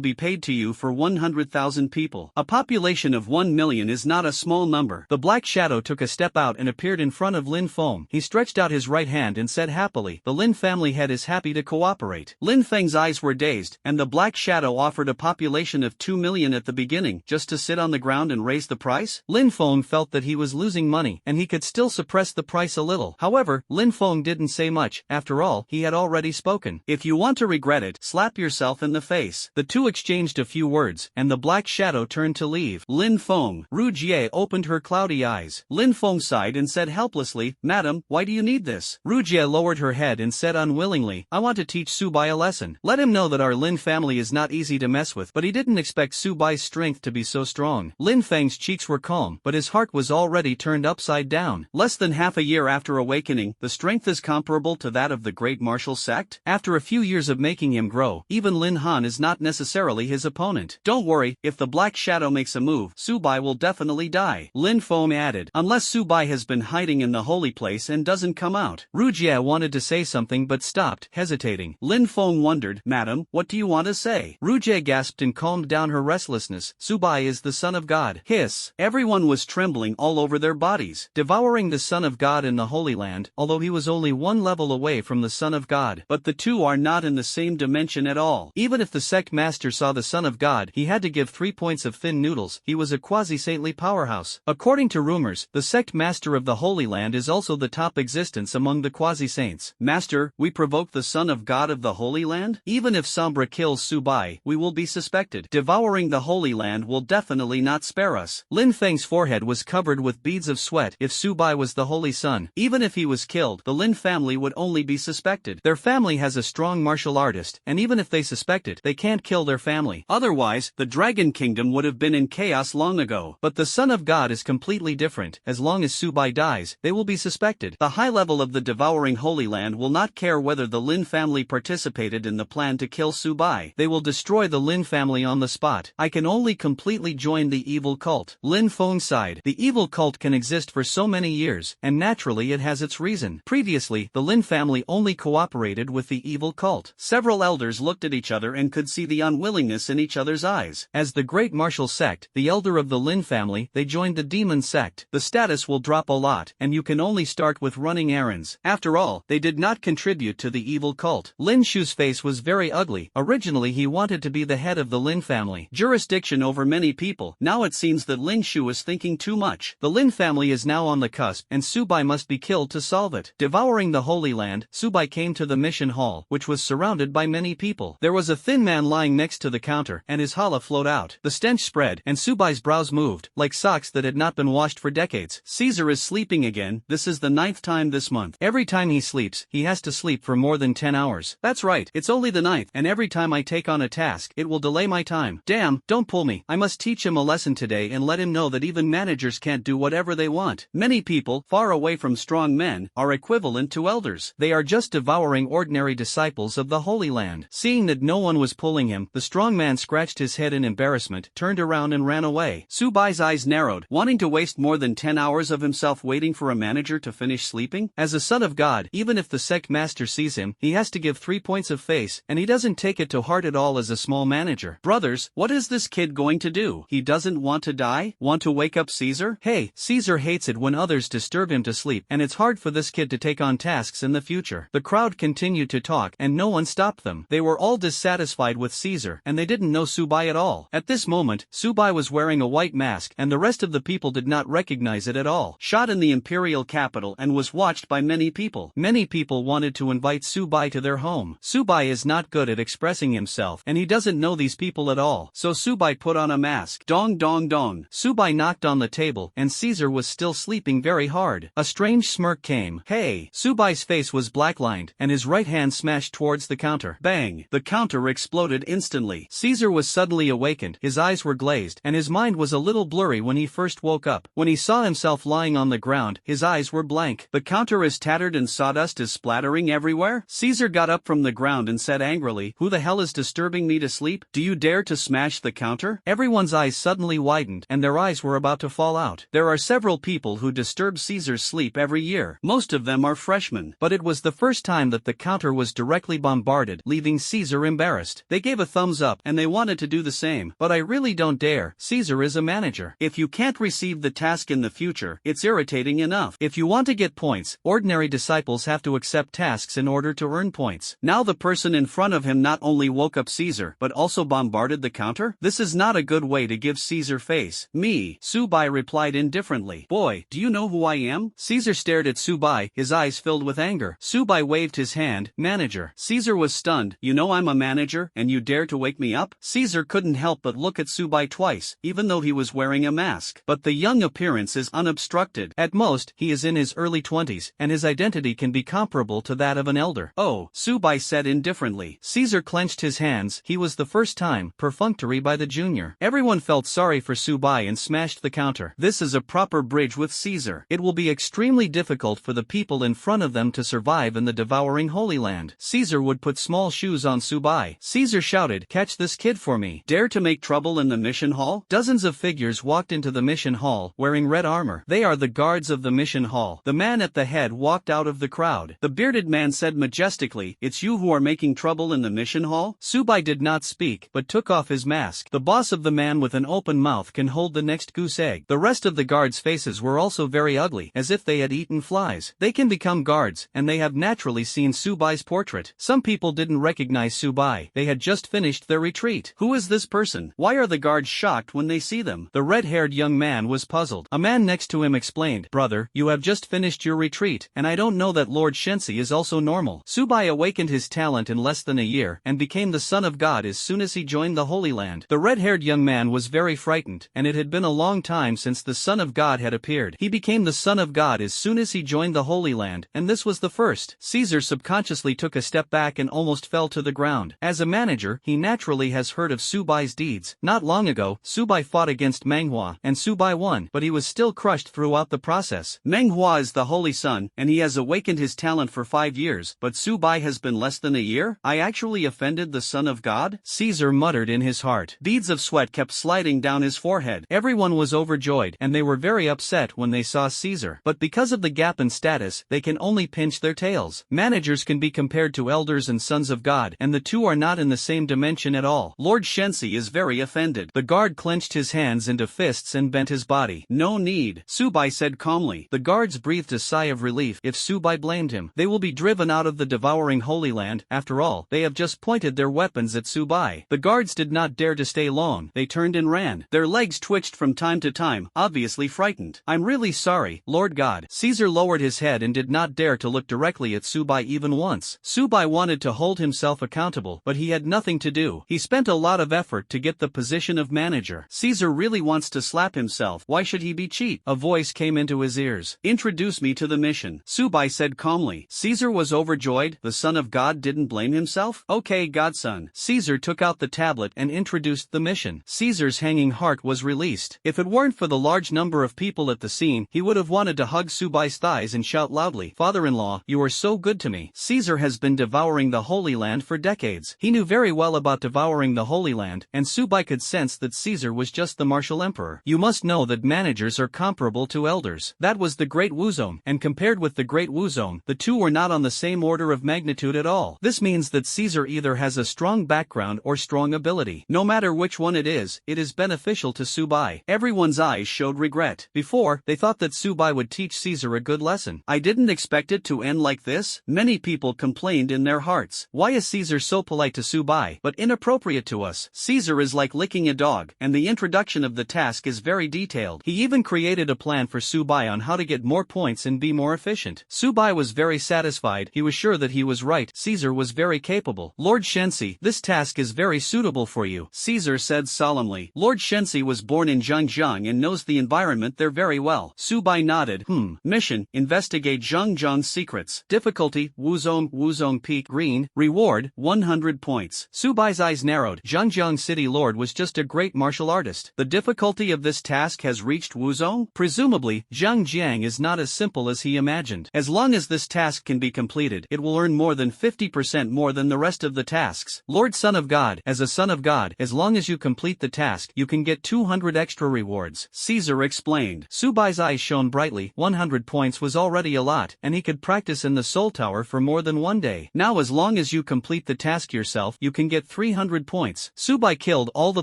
be paid to you for 100,000 people. A population of 1 million is not a small number. The Black Shadow took a step out and appeared in front of Lin Feng. He stretched out his right hand and said happily, the Lin family head is happy to cooperate. Lin Feng's eyes were dazed, and the Black shadow offered a population of 2 million at the beginning just to sit on the ground and raise the price? Lin Feng felt that he was losing money and he could still suppress the price a little. However, Lin Feng didn't say much. After all, he had already spoken. If you want to regret it, slap yourself in the face. The two exchanged a few words, and the black shadow turned to leave. Lin Feng. Ru Jie opened her cloudy eyes. Lin Feng sighed and said helplessly, "Madam, why do you need this?" Ru Jie lowered her head and said unwillingly, "I want to teach Su Bai a lesson. Let him know that our Lin family is not easy to mess with." But he didn't expect Su Bai's strength to be so strong. Lin Feng's cheeks were calm, but his heart was already turned upside down. Less than half a year after awakening, the strength is comparable to that of the great martial sect. After a few years of making him grow, even Lin Han is not necessarily his opponent. Don't worry, if the black shadow makes a move, Su Bai will definitely die. Lin Feng added, unless Su Bai has been hiding in the holy place and doesn't come out. Ru Jie wanted to say something but stopped, hesitating. Lin Feng wondered, "Madam, what do you want to say?" Ru Jie gasped and calmed down her restlessness. Su Bai is the son of God. Hiss. Everyone was trembling all over their bodies. Devouring the son of God in the Holy Land, although he was only one level away from the son of God. But the two are not in the same dimension at all. Even if the sect master saw the son of God, he had to give 3 points of thin noodles. He was a quasi-saintly powerhouse. According to rumors, the sect master of the Holy Land is also the top existence among the quasi-saints. Master, we provoke the son of God of the Holy Land? Even if Sombra kills Su Bai, we will be suspected. Devouring the Holy Land will definitely not spare us. Lin Feng's forehead was covered with beads of sweat. If Su Bai was the Holy Son, even if he was killed, the Lin family would only be suspected. Their family has a strong martial artist, and even if they suspect it, they can't kill their family. Otherwise, the Dragon Kingdom would have been in chaos long ago. But the Son of God is completely different. As long as Su Bai dies, they will be suspected. The high level of the devouring Holy Land will not care whether the Lin family participated in the plan to kill Su Bai. They will destroy the Lin family on the spot. I can only completely join the evil cult. Lin Feng sighed. The evil cult can exist for so many years, and naturally it has its reason. Previously, the Lin family only cooperated with the evil cult. Several elders looked at each other and could see the unwillingness in each other's eyes. As the great martial sect, the elder of the Lin family, they joined the demon sect. The status will drop a lot, and you can only start with running errands. After all, they did not contribute to the evil cult. Lin Shu's face was very ugly. Originally he wanted to be the head of the Lin family. Jurisdiction over many people. Now it seems that Lin Shu is thinking too much. The Lin family is now on the cusp, and Su Bai must be killed to solve it. Devouring the Holy Land, Su Bai came to the mission hall, which was surrounded by many people. There was a thin man lying next to the counter, and his hala flowed out. The stench spread, and Su Bai's brows moved, like socks that had not been washed for decades. Caesar is sleeping again. This is the 9th time this month. Every time he sleeps, he has to sleep for more than 10 hours. That's right, it's only the 9th, and every time I take on a task, it will delay my time. Damn, don't pull me. I must teach him a lesson today and let him know that even managers can't do whatever they want. Many people, far away from strong men, are equivalent to elders. They are just devouring ordinary disciples of the Holy Land. Seeing that no one was pulling him, the strong man scratched his head in embarrassment, turned around and ran away. Su Bai's eyes narrowed, wanting to waste more than 10 hours of himself waiting for a manager to finish sleeping? As a son of God, even if the sect master sees him, he has to give 3 points of face, and he doesn't take it to heart at all as a small manager. Brothers, what is this kid going to do? He doesn't want to die? Want to wake up Caesar? Hey, Caesar hates it when others disturb him to sleep, and it's hard for this kid to take on tasks in the future. The crowd continued to talk, and no one stopped them. They were all dissatisfied with Caesar, and they didn't know Su Bai at all. At this moment, Su Bai was wearing a white mask, and the rest of the people did not recognize it at all. Shot in the imperial capital and was watched by many people. Many people wanted to invite Su Bai to their home. Su Bai is not good at expressing himself, and he doesn't know these people at all. So Su Bai put on a mask. Dong dong dong. Su Bai knocked on the table, and Caesar was still sleeping very hard. A strange smirk came. Hey! Su Bai's face was black-lined, and his right hand smashed towards the counter. Bang! The counter exploded instantly. Caesar was suddenly awakened, his eyes were glazed, and his mind was a little blurry when he first woke up. When he saw himself lying on the ground, his eyes were blank. The counter is tattered and sawdust is splattering everywhere. Caesar got up from the ground and said angrily, "Who the hell is disturbing me to sleep? Do you dare to smash the counter?" Everyone's eyes suddenly widened, and their eyes were about to fall out. There are several people who disturb Caesar's sleep every year. Most of them are freshmen. But it was the first time that the counter was directly bombarded, leaving Caesar embarrassed. They gave a thumbs up, and they wanted to do the same. But I really don't dare. Caesar is a manager. If you can't receive the task in the future, it's irritating enough. If you want to get points, ordinary disciples have to accept tasks in order to earn points. Now the person in front of him not only woke up Caesar, but also bombarded the counter? This is not a good way to give Caesar face. Me, Subai replied indifferently. Boy, do you know who I am? Caesar stared at Subai, his eyes filled with anger. Subai waved his hand. Manager. Caesar was stunned. You know I'm a manager, and you dare to wake me up? Caesar couldn't help but look at Subai twice, even though he was wearing a mask. But the young appearance is unobstructed. At most, he is in his early 20s, and his identity can be comparable to that of an elder. Oh, Subai said indifferently. Caesar clenched his hands. He was the first time, perfunctory by the junior. Everyone felt sorry for Subai and smashed the counter. This is a proper bridge with Caesar. It will be extremely difficult for the people in front of them to survive in the devouring Holy Land. Caesar would put small shoes on Subai. Caesar shouted, catch this kid for me. Dare to make trouble in the mission hall? Dozens of figures walked into the mission hall, wearing red armor. They are the guards of the mission hall. The man at the head walked out of the crowd. The bearded man said majestically, it's you who are making trouble in the mission hall? Subai did not speak, but took off his mask. The boss of the man with an open mouth can hold the next goose egg. The rest of the guards' faces were also very ugly, as if they had eaten flies. They can become guards, and they have naturally seen Subai's portrait. Some people didn't recognize Subai. They had just finished their retreat. Who is this person? Why are the guards shocked when they see them? The red-haired young man was puzzled. A man next to him explained, brother, you have just finished your retreat, and I don't know that Lord Shensi is also normal. Subai awakened his talent in less than a year, and became the son of God as soon as he joined the Holy Land. The red-haired young man was very frightened, and it had been a long time since the Son of God had appeared. He became the Son of God as soon as he joined the Holy Land, and this was the first. Caesar subconsciously took a step back and almost fell to the ground. As a manager, he naturally has heard of Subai's deeds. Not long ago, Subai fought against Manhwa, and Subai won, but he was still crushed throughout the process. Manhwa is the Holy Son, and he has awakened his talent for 5 years, but Subai has been less than a year? I actually offended the Son of God? Caesar muttered in his heart. Beads of sweat kept sliding down his forehead. Everyone was overjoyed, and they were very upset when they saw Caesar. But because of the gap in status, they can only pinch their tails. Managers can be compared to elders and sons of God, and the two are not in the same dimension at all. Lord Shensi is very offended. The guard clenched his hands into fists and bent his body. No need, Subai said calmly. The guards breathed a sigh of relief. If Subai blamed him, they will be driven out of the devouring Holy Land. After all, they have just pointed their weapons at Subai. The guards did not dare to stay long. They turned and ran. Their legs twitched from time to time, obviously frightened. I'm really sorry, Lord God. Caesar lowered his head and did not dare to look directly at Subai even once. Subai wanted to hold himself accountable, but he had nothing to do. He spent a lot of effort to get the position of manager. Caesar really wants to slap himself. Why should he be cheap? A voice came into his ears. Introduce me to the mission, Subai said calmly. Caesar was overjoyed. The Son of God didn't blame himself? Okay, Godson. Caesar took out the tablet and introduced the mission. Caesar's hanging heart was released. If it weren't for the large number of people at the scene, he would have wanted to hug Subai's thighs and shout loudly, Father-in-law, you are so good to me. Caesar has been devouring the Holy Land for decades. He knew very well about devouring the Holy Land, and Subai could sense that Caesar was just the martial emperor. You must know that managers are comparable to elders. That was the Great Wuzong, and compared with the Great Wuzong, the two were not on the same order of magnitude at all. This means that Caesar either has a strong background or strong ability. No matter which one it is beneficial to Subai. Everyone's eyes showed regret. Before, they thought that Subai would teach Caesar a good lesson. I didn't expect it to end like this. Many people complained in their hearts. Why is Caesar so polite to Subai, but inappropriate to us? Caesar is like licking a dog, and the introduction of the task is very detailed. He even created a plan for Subai on how to get more points and be more efficient. Subai was very satisfied. He was sure that he was right. Caesar was very capable. Lord Shensi, this task is very suitable for you, Caesar said solemnly. Lord Shensi was born in Zhangjiang and knows the environment there very well. Subai nodded. Mission, investigate Zhangjiang's secrets. Difficulty, Wuzong Peak, green. Reward, 100 points. Subai's eyes narrowed. Zhangjiang City Lord was just a great martial artist. The difficulty of this task has reached Wuzong? Presumably, Zhangjiang is not as simple as he imagined. As long as this task can be completed, it will earn more than 50% more than the rest of the tasks. Lord Son of God, as a son of God, as long as you complete the task, you can get 200 extra rewards, Caesar explained. Subai's eyes shone brightly. 100 points was already a lot, and he could practice in the Soul Tower for more than one day. Now as long as you complete the task yourself, you can get 300 points. Subai killed all the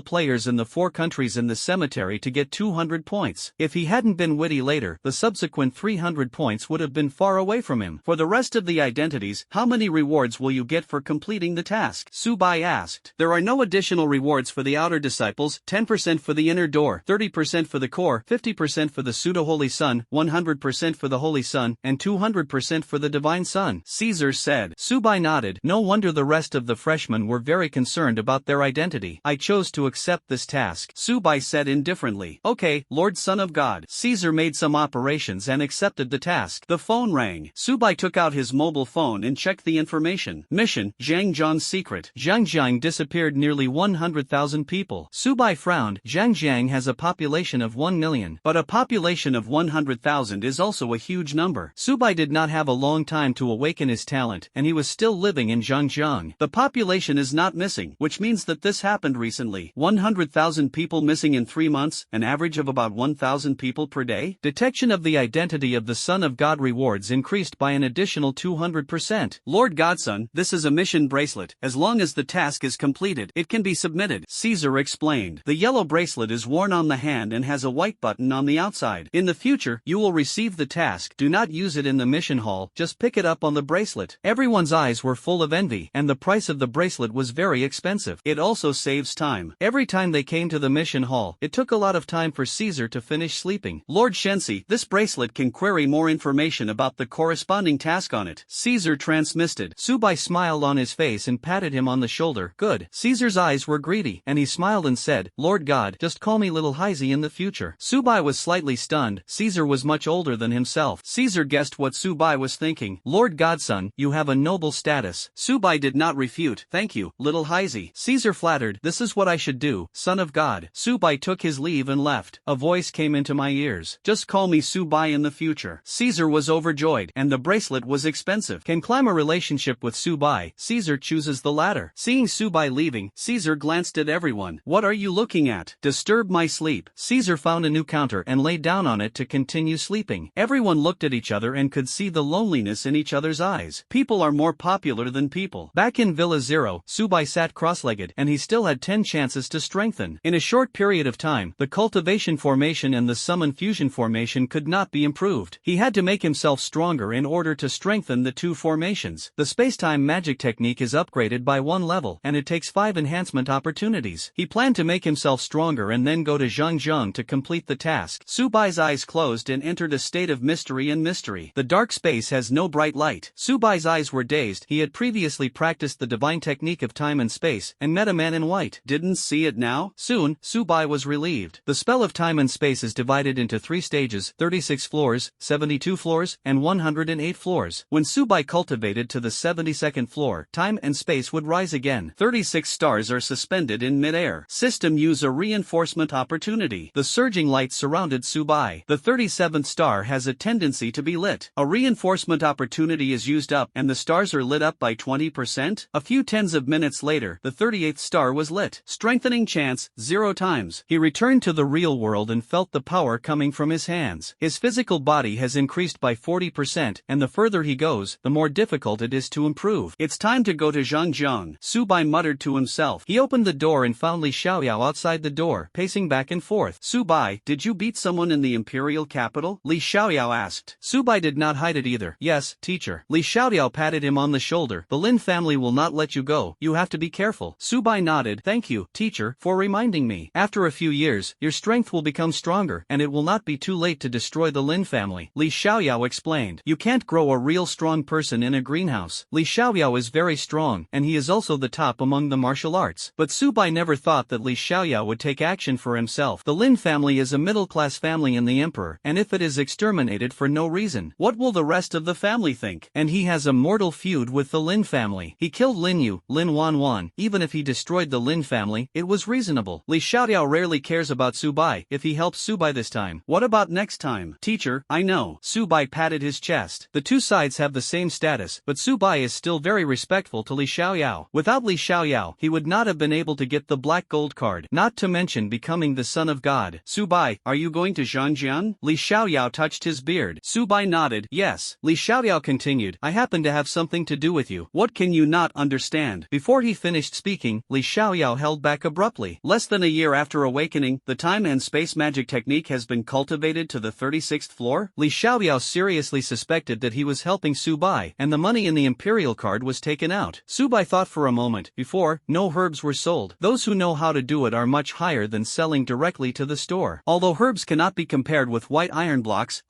players in the 4 countries in the cemetery to get 200 points. If he hadn't been witty later, the subsequent 300 points would have been far away from him. For the rest of the identities, how many rewards will you get for completing the task? Subai Bai asked. There are no additional rewards for the outer disciples, 10% for the inner door, 30% for the core, 50% for the pseudo-Holy Son, 100% for the Holy Son, and 200% for the Divine Son, Caesar said. Bai nodded. No wonder the rest of the freshmen were very concerned about their identity. I chose to accept this task, Bai said indifferently. Okay, Lord Son of God. Caesar made some operations and accepted the task. The phone rang. Bai took out his mobile phone and checked the information. Mission, Zhangjiang's secret. Zhangjiang disappeared nearly 100,000 people. Bai frowned. Zhangjiang has a population of 1 million. But a population of 100,000 is also a huge number. Bai did not have a long time to awaken his talent, and he was still living in Zhangjiang. The population is not missing, which means that this happened recently. 100,000 people missing in 3 months, an average of about 1,000 people per day. Detection of the identity of the Son of God rewards increased by an additional 200%. Lord Godson, this is a mission bracelet. As long as the task is completed, it can be submitted, Caesar explained. The yellow bracelet is worn on the hand and has a white button on the outside. In the future, you will receive the task. Do not use it in the mission hall, just pick it up on the bracelet. Everyone's eyes were full of envy, and the price of the bracelet was very expensive. It also saves time. Every time they came to the mission hall, it took a lot of time for Caesar to finish sleeping. Lord Shensi, this bracelet can query more information about the corresponding task on it, Caesar transmitted. Bai smiled on his face and patted him on the shoulder. Good. Caesar's eyes were greedy, and he smiled and said, Lord God, just call me Little Heisey in the future. Bai was slightly stunned. Caesar was much older than himself. Caesar guessed what Bai was thinking. Lord Godson, you have a noble status. Bai did not refute. Thank you, Little Heisey. Caesar flattered. This is what I should do, Son of God. Bai took his leave and left. A voice came into my ears. Just call me Bai in the future. Caesar was overjoyed, and the bracelet was expensive. Can climb a relationship with Bai. Caesar chooses the latter. Seeing Bai leaving, Caesar glanced at everyone. What are you looking at? Disturb my sleep. Caesar found a new counter and lay down on it to continue sleeping. Everyone looked at each other and could see the loneliness in each other's eyes. People are more popular than people. Back in Villa Zero, Bai sat cross-legged, and he still had 10 chances to strengthen. In a short period of time, the cultivation formation and the summon fusion formation could not be improved. He had to make himself stronger in order to strengthen the two formations. The space-time magic technique is upgraded by 1 level, and it takes 5 enhancement opportunities. He planned to make himself stronger and then go to Zhangjiang to complete the task. Bai's eyes closed and entered a state of mystery and mystery. The dark space has no bright light. Bai's eyes were dazed. He had previously practiced the divine technique of time and space, and met a man in white. Didn't see it now? Soon, Bai was relieved. The spell of time and space is divided into 3 stages, 36 floors, 72 floors, and 108 floors. When Bai cultivated to the 72nd floor, time and space would rise again. 36 stars are suspended in mid-air. System use a reinforcement opportunity. The surging light surrounded Bai. The 37th star has a tendency to be lit. A reinforcement opportunity is used up, and the stars are lit up by 20%. A few tens of minutes later, the 38th star was lit. Strengthening chance, 0 times. He returned to the real world and felt the power coming from his hands. His physical body has increased by 40%, and the further he goes, the more difficult it is to improve. It's time to go to Zhangjiang, Bai muttered to himself. He opened the door and found Li Xiaoyao outside the door, pacing back and forth. Bai, did you beat someone in the imperial capital? Li Xiaoyao asked. Bai did not hide it either. Yes, teacher. Li Xiaoyao patted him on the shoulder. The Lin family will not let you go. You have to be careful. Bai nodded. Thank you, teacher, for reminding me. After a few years, your strength will become stronger, and it will not be too late to destroy the Lin family, Li Xiaoyao explained. You can't grow a real strong person in a greenhouse. Li Xiaoyao is very strong, and he is also the top among the martial arts. But Bai never thought that Li Xiaoyao would take action for himself. The Lin family is a middle-class family in the emperor, and if it is exterminated for no reason, what will the rest of the family think? And he has a mortal feud with the Lin family. He killed Lin Yu, Lin Wanwan. Even if he destroyed the Lin family, it was reasonable. Li Xiaoyao rarely cares about Bai. If he helps Bai this time, what about next time? Teacher, I know. Bai patted his chest. The two sides have the same status, but Bai is still very respectful to Li Xiaoyao. Without Li Xiaoyao, he would not have been able to get the black gold card, not to mention becoming the son of God. Bai, are you going to Zhangjiang? Li Xiaoyao touched his beard. Bai nodded. Yes. Li Xiaoyao continued. I happen to have something to do with you. What can you not understand? Before he finished speaking, Li Xiaoyao held back abruptly. Less than a year after awakening, the time and space magic technique has been cultivated to the 36th floor? Li Xiaoyao seriously suspected that he was helping Bai, and the money in the imperial card was taken out. Bai thought for for a moment. Before, no herbs were sold. Those who know how to do it are much higher than selling directly to the store. Although herbs cannot be compared with white iron blocks,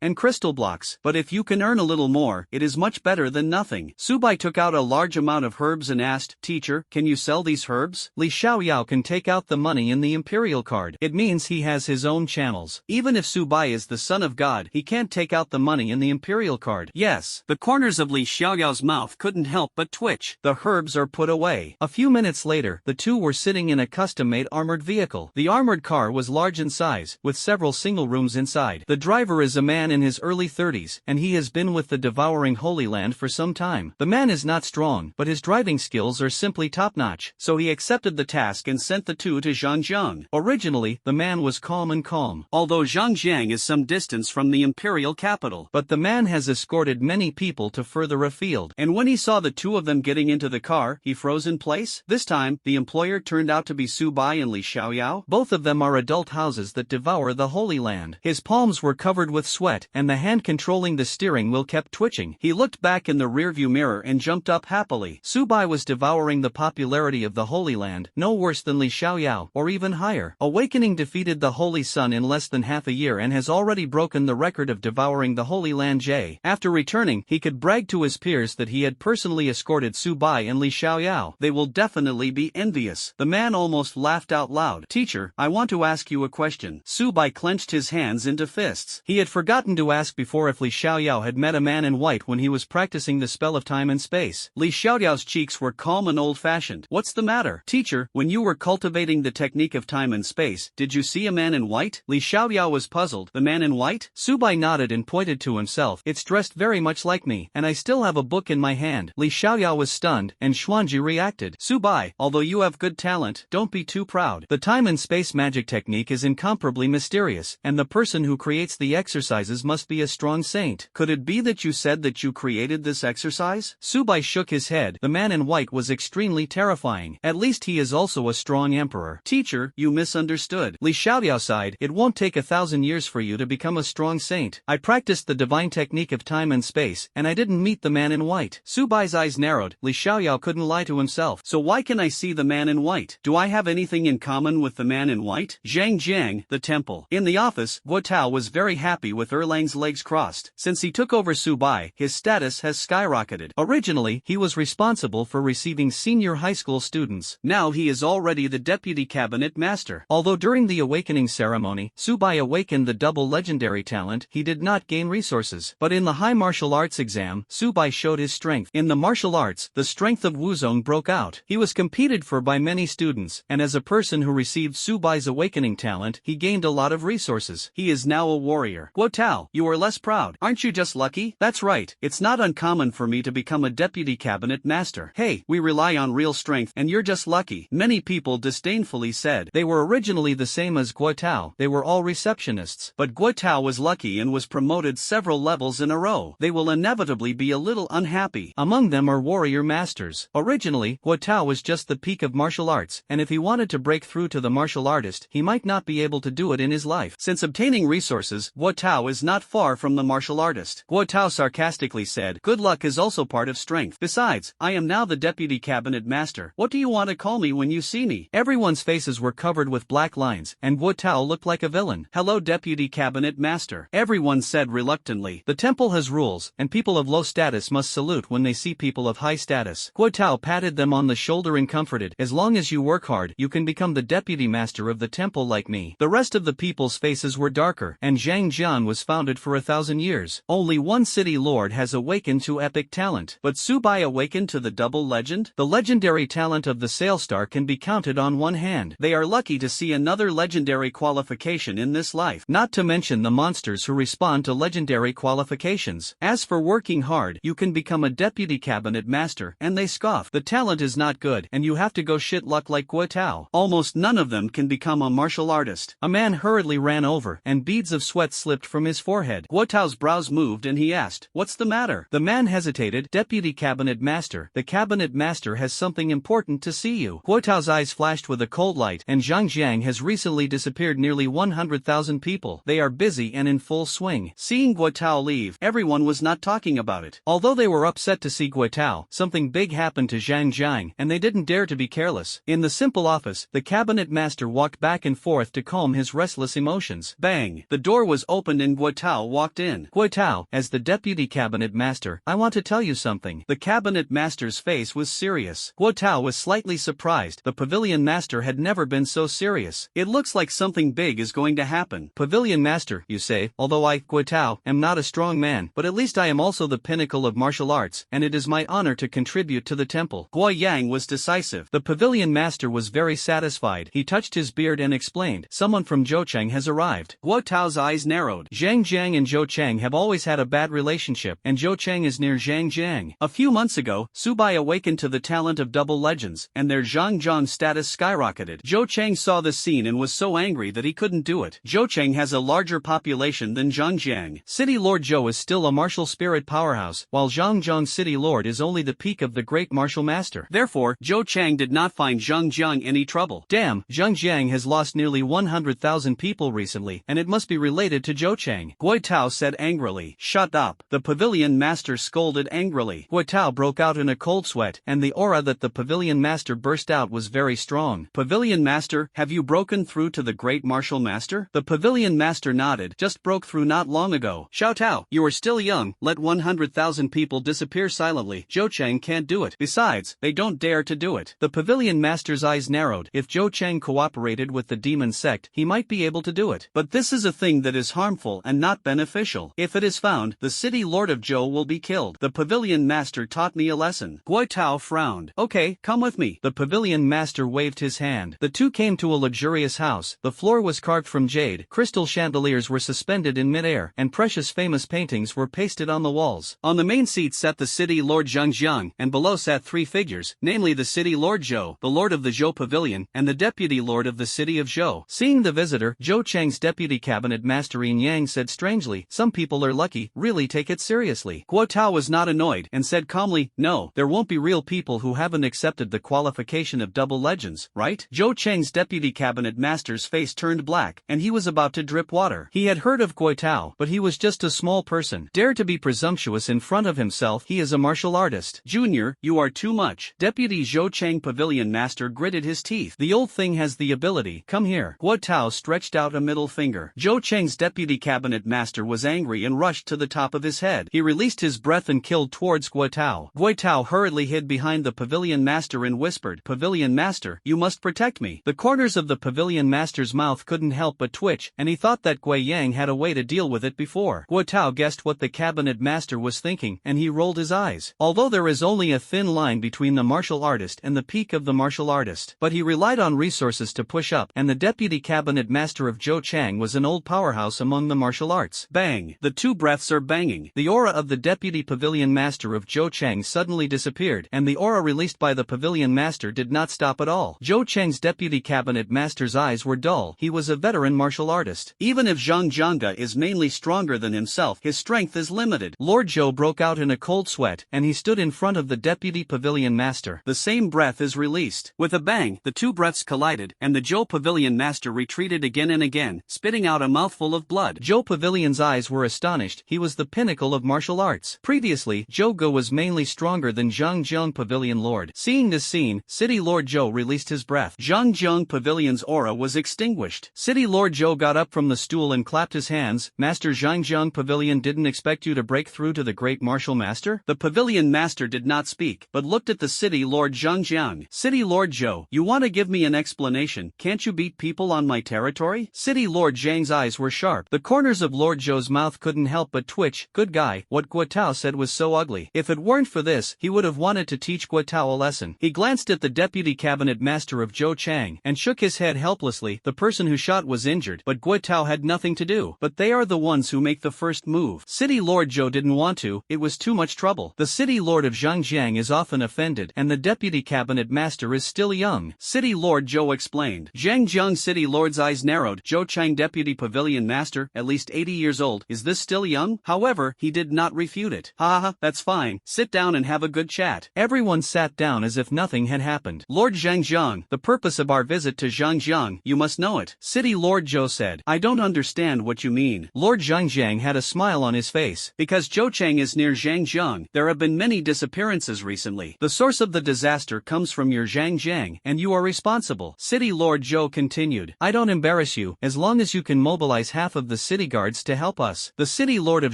and crystal blocks. But if you can earn a little more, it is much better than nothing. Subai took out a large amount of herbs and asked, "Teacher, can you sell these herbs?" Li Xiaoyao can take out the money in the imperial card. It means he has his own channels. Even if Subai is the son of God, he can't take out the money in the imperial card. Yes, the corners of Li Xiaoyao's mouth couldn't help but twitch. The herbs are put away. A few minutes later, the two were sitting in a custom-made armored vehicle. The armored car was large in size, with several single rooms inside. The driver is a man in his early 30s, and he has been with the devouring Holy Land for some time. The man is not strong, but his driving skills are simply top-notch, so he accepted the task and sent the two to Zhangjiang. Originally, the man was calm, although Zhangjiang is some distance from the imperial capital. But the man has escorted many people to further afield, and when he saw the two of them getting into the car, he froze in place. This time, the employer turned out to be Subai and Li Xiaoyao. Both of them are adult houses that devour the Holy Land. His palms were covered with sweat, and the hand controlling the steering wheel kept twitching. He looked back in the rearview mirror and jumped up happily. Subai was devouring the popularity of the Holy Land, no worse than Li Xiaoyao, or even higher. Awakening defeated the Holy Sun in less than half a year and has already broken the record of devouring the Holy Land. After returning, he could brag to his peers that he had personally escorted Subai and Li Xiaoyao. They will definitely be envious. The man almost laughed out loud. "Teacher, I want to ask you a question." Subai clenched his hands into fists. He had forgotten to ask before if Li Xiaoyao had met a man in white when he was practicing the spell of time and space. Li Xiaoyao's cheeks were calm and old-fashioned. "What's the matter?" "Teacher, when you were cultivating the technique of time and space, did you see a man in white?" Li Xiaoyao was puzzled. "The man in white?" Subai nodded and pointed to himself. "It's dressed very much like me, and I still have a book in my hand." Li Xiaoyao was stunned, and Xuanji reacted. "Subai, although you have good talent, don't be too proud. The time and space magic technique is incomparably mysterious, and the person who creates the exercises must be a strong saint. Could it be that you said that you created this exercise?" Subai shook his head. The man in white was extremely terrifying. "At least he is also a strong emperor." "Teacher, you misunderstood." Li Xiaoyao sighed. "It won't take 1,000 years for you to become a strong saint. I practiced the divine technique of time and space, and I didn't meet the man in white." Subai's eyes narrowed. Li Xiaoyao couldn't lie to himself. "So why can I see the man in white? Do I have anything in common with the man in white?" Zhangjiang, the temple. In the office, Guo Tao was very happy with Erlang's legs crossed. Since he took over Subai, his status has skyrocketed. Originally, he was responsible for receiving senior high school students. Now he is already the deputy cabinet master. Although during the awakening ceremony, Subai awakened the double legendary talent, he did not gain resources. But in the high martial arts exam, Subai showed his strength. In the martial arts, the strength of Wuzong broke out. He was competed for by many students, and as a person who received Subai's awakening talent, he gained a lot of resources. He is now a warrior. "Guo Tao, you are less proud. Aren't you just lucky?" "That's right. It's not uncommon for me to become a deputy cabinet master." "Hey, we rely on real strength, and you're just lucky," many people disdainfully said. They were originally the same as Guo Tao. They were all receptionists. But Guo Tao was lucky and was promoted several levels in a row. They will inevitably be a little unhappy. Among them are warrior masters. Originally, Guo Tao was just the peak of martial arts, and if he wanted to break through to the martial artist, he might not be able to do it in his life. Since obtaining resources, Guo Tao is not far from the martial artist. Guo Tao sarcastically said, "Good luck is also part of strength. Besides, I am now the deputy cabinet master. What do you want to call me when you see me?" Everyone's faces were covered with black lines, and Guo Tao looked like a villain. "Hello, deputy cabinet master," everyone said reluctantly. The temple has rules, and people of low status must salute when they see people of high status. Guo Tao patted them on the shoulder and comforted, "As long as you work hard, you can become the deputy master of the temple like me." The rest of the people's faces were darker, and Zhangjiang was founded for 1,000 years. Only one city lord has awakened to epic talent. But Subai awakened to the double legend? The legendary talent of the Sailstar can be counted on one hand. They are lucky to see another legendary qualification in this life, not to mention the monsters who respond to legendary qualifications. As for working hard, you can become a deputy cabinet master, and they scoff. The talent is not good, and you have to go shit luck like Guo Tao. Almost none of them can become a martial artist. A man hurriedly ran over, and beads of sweat slipped from his forehead. Guo Tao's brows moved and he asked, "What's the matter?" The man hesitated. "Deputy cabinet master, the cabinet master has something important to see you." Guo Tao's eyes flashed with a cold light, and Zhangjiang has recently disappeared nearly 100,000 people. They are busy and in full swing. Seeing Guo Tao leave, everyone was not talking about it. Although they were upset to see Guo Tao, something big big happened to Zhang Jiang, and they didn't dare to be careless. In the simple office, the cabinet master walked back and forth to calm his restless emotions. Bang! The door was opened and Guo walked in. Guo, as the deputy cabinet master, I want to tell you something. The cabinet master's face was serious. Guo was slightly surprised. The pavilion master had never been so serious. It looks like something big is going to happen. Pavilion master, you say, although I, Guo, am not a strong man, but at least I am also the pinnacle of martial arts, and it is my honor to contribute to the temple. Guo Yang was decisive. The pavilion master was very satisfied. He touched his beard and explained, someone from Zhoucheng has arrived. Guo Tao's eyes narrowed. Zhang Jiang and Zhoucheng have always had a bad relationship, and Zhoucheng is near Zhang Jiang. A few months ago, Subai awakened to the talent of double legends, and their Zhangjiang status skyrocketed. Zhoucheng saw the scene and was so angry that he couldn't do it. Zhoucheng has a larger population than Zhangjiang. City Lord Zhou is still a martial spirit powerhouse, while Zhangjiang City Lord is only the peak of the great martial master. Therefore, Zhoucheng did not find Zhangjiang any trouble. Damn, Zhangjiang has lost nearly 100,000 people recently, and it must be related to Zhoucheng. Guo Tao said angrily. Shut up. The pavilion master scolded angrily. Guo Tao broke out in a cold sweat, and the aura that the pavilion master burst out was very strong. Pavilion master, have you broken through to the great martial master? The pavilion master nodded. Just broke through not long ago. Xiao Tao, you are still young. Let 100,000 people disappear silently. Zhoucheng can't do it. Besides, they don't dare to do it. The pavilion master's eyes narrowed. If Zhoucheng cooperated with the demon sect, he might be able to do it. But this is a thing that is harmful and not beneficial. If it is found, the city lord of Zhou will be killed. The pavilion master taught me a lesson. Guo Tao frowned. Okay, come with me. The pavilion master waved his hand. The two came to a luxurious house. The floor was carved from jade, crystal chandeliers were suspended in midair, and precious famous paintings were pasted on the walls. On the main seat sat the city lord Zhangjiang, and below sat three figures, namely the city lord Zhou, the lord of the Zhou pavilion, and the deputy lord of the city of Zhou. Seeing the visitor, Zhoucheng's deputy cabinet master Yin Yang said strangely, some people are lucky, really take it seriously. Guo Tao was not annoyed, and said calmly, no, there won't be real people who haven't accepted the qualification of double legends, right? Zhoucheng's deputy cabinet master's face turned black, and he was about to drip water. He had heard of Guo Tao, but he was just a small person. Dare to be presumptuous in front of himself, he is a martial artist. Junior, you are too much. Deputy Zhoucheng pavilion master gritted his teeth. The old thing has the ability. Come here. Guo Tao stretched out a middle finger. Zhoucheng's deputy cabinet master was angry and rushed to the top of his head. He released his breath and killed towards Guo Tao. Guo Tao hurriedly hid behind the pavilion master and whispered, Pavilion master, you must protect me. The corners of the pavilion master's mouth couldn't help but twitch, and he thought that Guo Yang had a way to deal with it before. Guo Tao guessed what the cabinet master was thinking, and he rolled his eyes. Although there is only a thin line between the martial artist and the peak of the martial artist, but he relied on resources to push up, and the deputy cabinet master of Zhoucheng was an old powerhouse among the martial arts. Bang! The two breaths are banging. The aura of the deputy pavilion master of Zhoucheng suddenly disappeared, and the aura released by the pavilion master did not stop at all. Zhoucheng's deputy cabinet master's eyes were dull. He was a veteran martial artist. Even if Zhang Jianga is mainly stronger than himself, his strength is limited. Lord Zhou broke out in a cold sweat, and he stood in front of the deputy pavilion master. The same breath is released. With a bang, the two breaths collided, and the Zhou pavilion master retreated again and again, spitting out a mouthful of blood. Zhou pavilion's eyes were astonished. He was the pinnacle of martial arts. Previously, Zhou Ge was mainly stronger than Zhangjiang pavilion lord. Seeing this scene, city lord Zhou released his breath. Zhangjiang pavilion's aura was extinguished. City lord Zhou got up from the stool and clapped his hands. Master Zhangjiang pavilion didn't expect you to break through to the great martial master? The pavilion master did not speak, but looked at the city lord Zhangjiang. City lord Zhou, you want to give me an explanation? Can't you beat people on my territory? City lord Zhang's eyes were sharp. The corners of lord Zhou's mouth couldn't help but twitch. Good guy, what Guo Tao said was so ugly. If it weren't for this, he would have wanted to teach Guo Tao a lesson. He glanced at the deputy cabinet master of Zhoucheng, and shook his head helplessly. The person who shot was injured, but Guo Tao had nothing to do. But they are the ones who make the first move. City lord Zhou didn't want to, it was too much trouble. The city lord of Zhangjiang is often offended, and the deputy cabinet master is still young. City lord Zhou explained. Zhangjiang city lord's eyes narrowed. Zhoucheng deputy pavilion master, at least 80 years old, is this still young? However, he did not refute it. Ha, that's fine. Sit down and have a good chat. Everyone sat down as if nothing had happened. Lord Zhangjiang, the purpose of our visit to Zhangjiang, you must know it. City lord Zhou said. I don't understand what you mean. Lord Zhangjiang had a smile on his face. Because Zhoucheng is near Zhangjiang, there have been many disappearances resources recently. The source of the disaster comes from your Zhang, and you are responsible. City Lord Zhou continued. I don't embarrass you, as long as you can mobilize half of the city guards to help us. The city lord of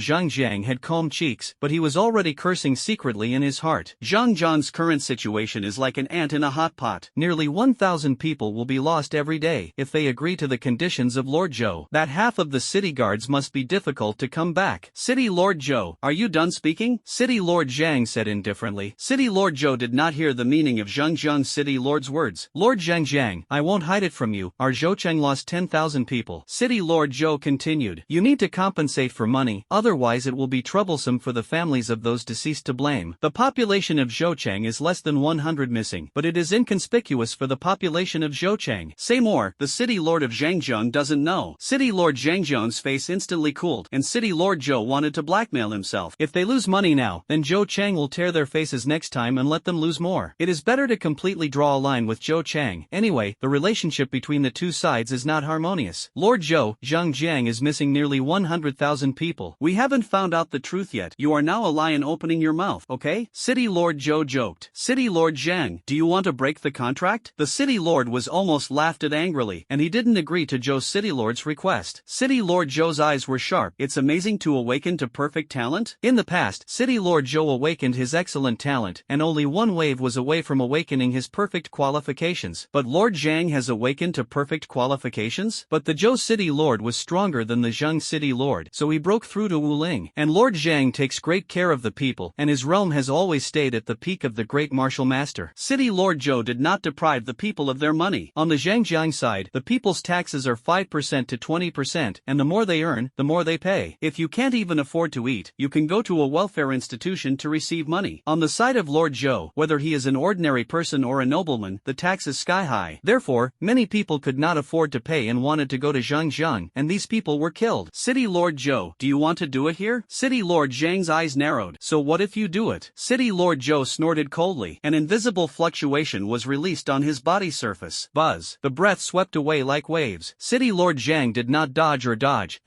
Zhang had calm cheeks, but he was already cursing secretly in his heart. Zhang's current situation is like an ant in a hot pot. Nearly 1,000 people will be lost every day if they agree to the conditions of Lord Zhou. That half of the city guards must be difficult to come back. City Lord Zhou, are you done speaking? City Lord Zhang said indifferently. City Lord Zhou did not hear the meaning of Zhang's city lord's words. Lord Zhang, I won't hide it from you, our Zhoucheng lost 10,000 people. City Lord Zhou continued. You need to compensate for money, otherwise it will be troublesome for the families of those deceased to blame. The population of Zhoucheng is less than 100 missing, but it is inconspicuous for the population of Zhoucheng. Say more, the city lord of Zhangjiang doesn't know. City Lord Zhangjiang's face instantly cooled, and City Lord Zhou wanted to blackmail himself. If they lose money now, then Zhoucheng will tear their faces next time and let them lose more. It is better to completely draw a line with Zhoucheng. Anyway, the relationship between the two sides is not harmonious. Lord Zhou, Zhangjiang is missing nearly 100,000 people. We haven't found out the truth yet. You are now a lion opening your mouth, okay? City Lord Zhou joked. City Lord Zhang, do you want to break the contract? The city lord was almost laughed at angrily, and he didn't agree to Zhou's city lord's request. City Lord Zhou's eyes were sharp. It's amazing to awaken to perfect talent. In the past, City Lord Zhou awakened his excellent talent, and only one wave was away from awakening his perfect qualifications. But Lord Zhang has awakened to perfect qualifications? But the Zhou city lord was stronger than the Zheng city lord, so he broke through to Wuling. And Lord Zhang takes great care of the people, and his realm has always stayed at the peak of the great martial master. City Lord Zhou did not deprive the people of their money. On the Zhangjiang side, the people's taxes are 5% to 20%, and the more they earn, the more they pay. If you can't even afford to eat, you can go to a welfare institution to receive money. On the side of Lord Zhou, whether he is an ordinary person or a nobleman, the tax is sky high. Therefore, many people could not afford to pay and wanted to go to Zhangjiang, and these people were killed. City Lord Zhou, do you want to do it here? City Lord Zhang's eyes narrowed. So what if you do it? City Lord Zhou snorted coldly. An invisible fluctuation was released on his body surface. Buzz. The breath swept away like waves. City Lord Zhang did not dodge,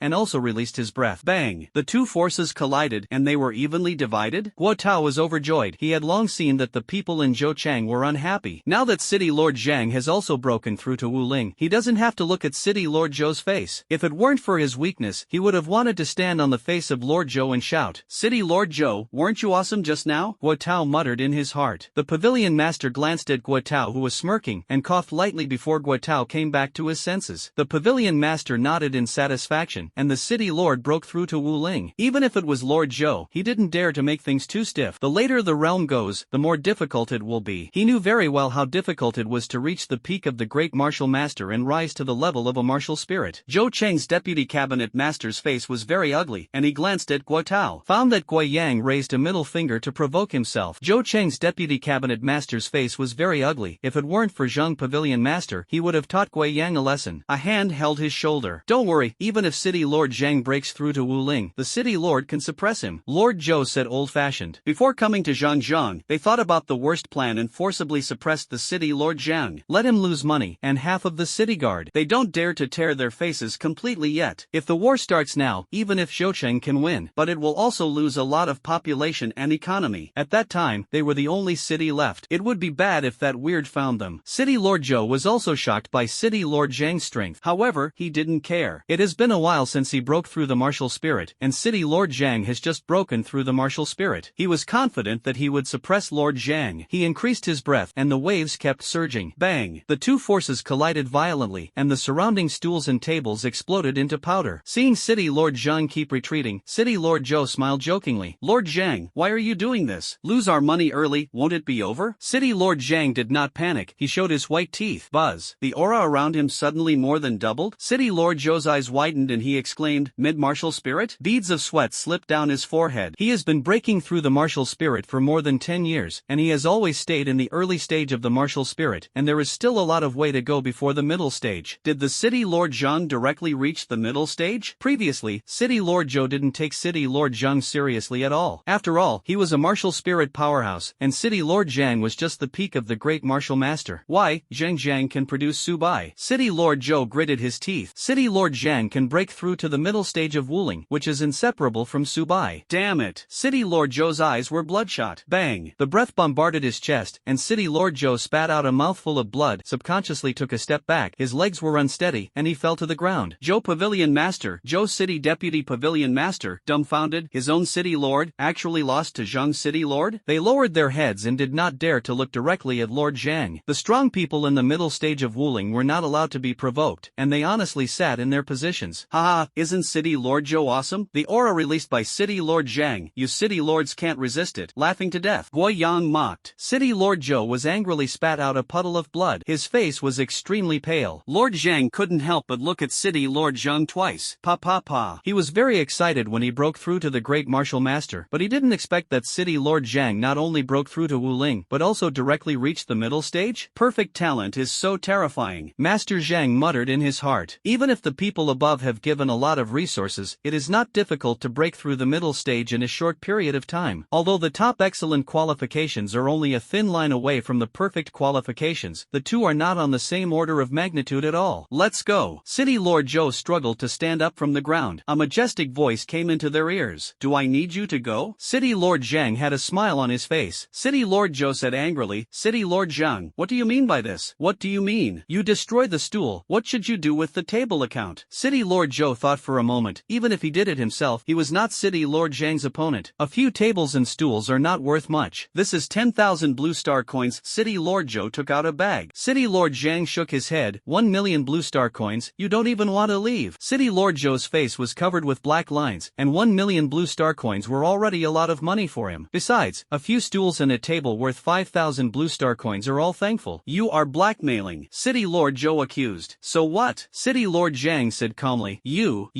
and also released his breath. Bang! The two forces collided, and they were evenly divided. Guo Tao was overjoyed. He had long seen that the people in Zhoucheng were unhappy. Now that City Lord Zhang has also broken through to Wuling, he doesn't have to look at City Lord Zhou's face. If it weren't for his weakness, he would have wanted to stand on the face of Lord Zhou and shout, City Lord Zhou, weren't you awesome just now? Guo Tao muttered in his heart. The pavilion master glanced at Guo Tao, who was smirking, and coughed lightly before Guo Tao came back to his senses. The pavilion master nodded in satisfaction, and the city lord broke through to Wuling. Even if it was Lord Zhou, he didn't dare to make things too stiff. The later the realm goes, the more difficult it will be. He knew very well how difficult it was to reach the peak of the great martial master and rise to the level of a martial spirit. Zhou Cheng's deputy cabinet master's face was very ugly, and he glanced at Guo Tao. Found that Guo Yang raised a middle finger to provoke himself. Zhou Cheng's deputy cabinet master's face was very ugly. If it weren't for Zheng Pavilion Master, he would have taught Guo Yang a lesson. A hand held his shoulder. Don't worry, even if City Lord Zhang breaks through to Wuling, the city lord can suppress him. Lord Zhou said old-fashioned. Before coming to Zhangjiang, they thought about the worst plan and forcibly suppressed the city Lord Zhang. Let him lose money and half of the city guard. They don't dare to tear their faces completely yet. If the war starts now, even if Zhoucheng can win, but it will also lose a lot of population and economy. At that time, they were the only city left. It would be bad if that weird found them. City Lord Zhou was also shocked by City Lord Zhang's strength. However, he didn't care. It has been a while since he broke through the martial spirit, and City Lord Zhang has just broken through the martial spirit. He was confident that he would suppress Lord Zhang. He increased his breath, and the waves kept surging. Bang! The two forces collided violently, and the surrounding stools and tables exploded into powder. Seeing City Lord Zhang keep retreating, City Lord Zhou smiled jokingly. Lord Zhang, why are you doing this? Lose our money early, won't it be over? City Lord Zhang did not panic. He showed his white teeth. Buzz! The aura around him suddenly more than doubled. City Lord Zhou's eyes widened and he exclaimed, mid-martial spirit? Beads of sweat slipped down his forehead. He has been breaking through the martial spirit for more than 10 years, and he has always stayed in the early stage of the martial spirit, and there is still a lot of way to go before the middle stage. Did the City Lord Zhang directly reach the middle stage? Previously, City Lord Zhou didn't take City Lord Zhang seriously at all. After all, he was a martial spirit powerhouse, and City Lord Zhang was just the peak of the great martial master. Why, Zhang can produce Subai. City Lord Zhou gritted his teeth. City Lord Zhang can break through to the middle stage of Wuling, which is inseparable from Subai. Damn it! City Lord Zhou's eyes were bloodshot. Bang! The breath bombarded his chest, and City Lord Joe spat out a mouthful of blood, subconsciously took a step back, his legs were unsteady, and he fell to the ground. Joe Pavilion Master, Joe City Deputy Pavilion Master, dumbfounded, his own City Lord, actually lost to Zhang City Lord? They lowered their heads and did not dare to look directly at Lord Zhang. The strong people in the middle stage of Wuling were not allowed to be provoked, and they honestly sat in their positions. Haha, isn't City Lord Joe awesome? The aura released by City Lord Zhang, you City Lords can't resist it, laughing to death. Guo Yang mocked. City Lord Joe was angrily spat out a puddle of blood. His face was extremely pale. Lord Zhang couldn't help but look at City Lord Zhang twice. Pa. He was very excited when he broke through to the Great Martial Master, but he didn't expect that City Lord Zhang not only broke through to Wuling, but also directly reached the middle stage? Perfect talent is so terrifying. Master Zhang muttered in his heart. Even if the people above have given a lot of resources, it is not difficult to break through the middle stage in a short period of time. Although the top excellent qualifications are only a thin line away from the perfect qualifications, the two are not on the same order of magnitude at all. Let's go. City Lord Joe struggled to stand up from the ground. A majestic voice came into their ears. Do I need you to go? City Lord Zhang had a smile on his face. City Lord Joe said angrily, City Lord Zhang, what do you mean by this? What do you mean? You destroyed the stool. What should you do with the table account? City Lord Joe thought for a moment. Even if he did it himself, he was not City Lord Zhang's opponent. A few tables and stools are not worth much. This is 10,000 blue star coins. City Lord Joe took out a bag. City Lord Zhang shook his head. 1 million blue star coins. You don't even want to leave. City Lord Joe's face was covered with black lines, and 1 million blue star coins were already a lot of money for him. Besides, a few stools and a table worth 5,000 blue star coins are all thankful. You are blackmailing, City Lord Joe accused. So what? City Lord Zhang said calmly. You.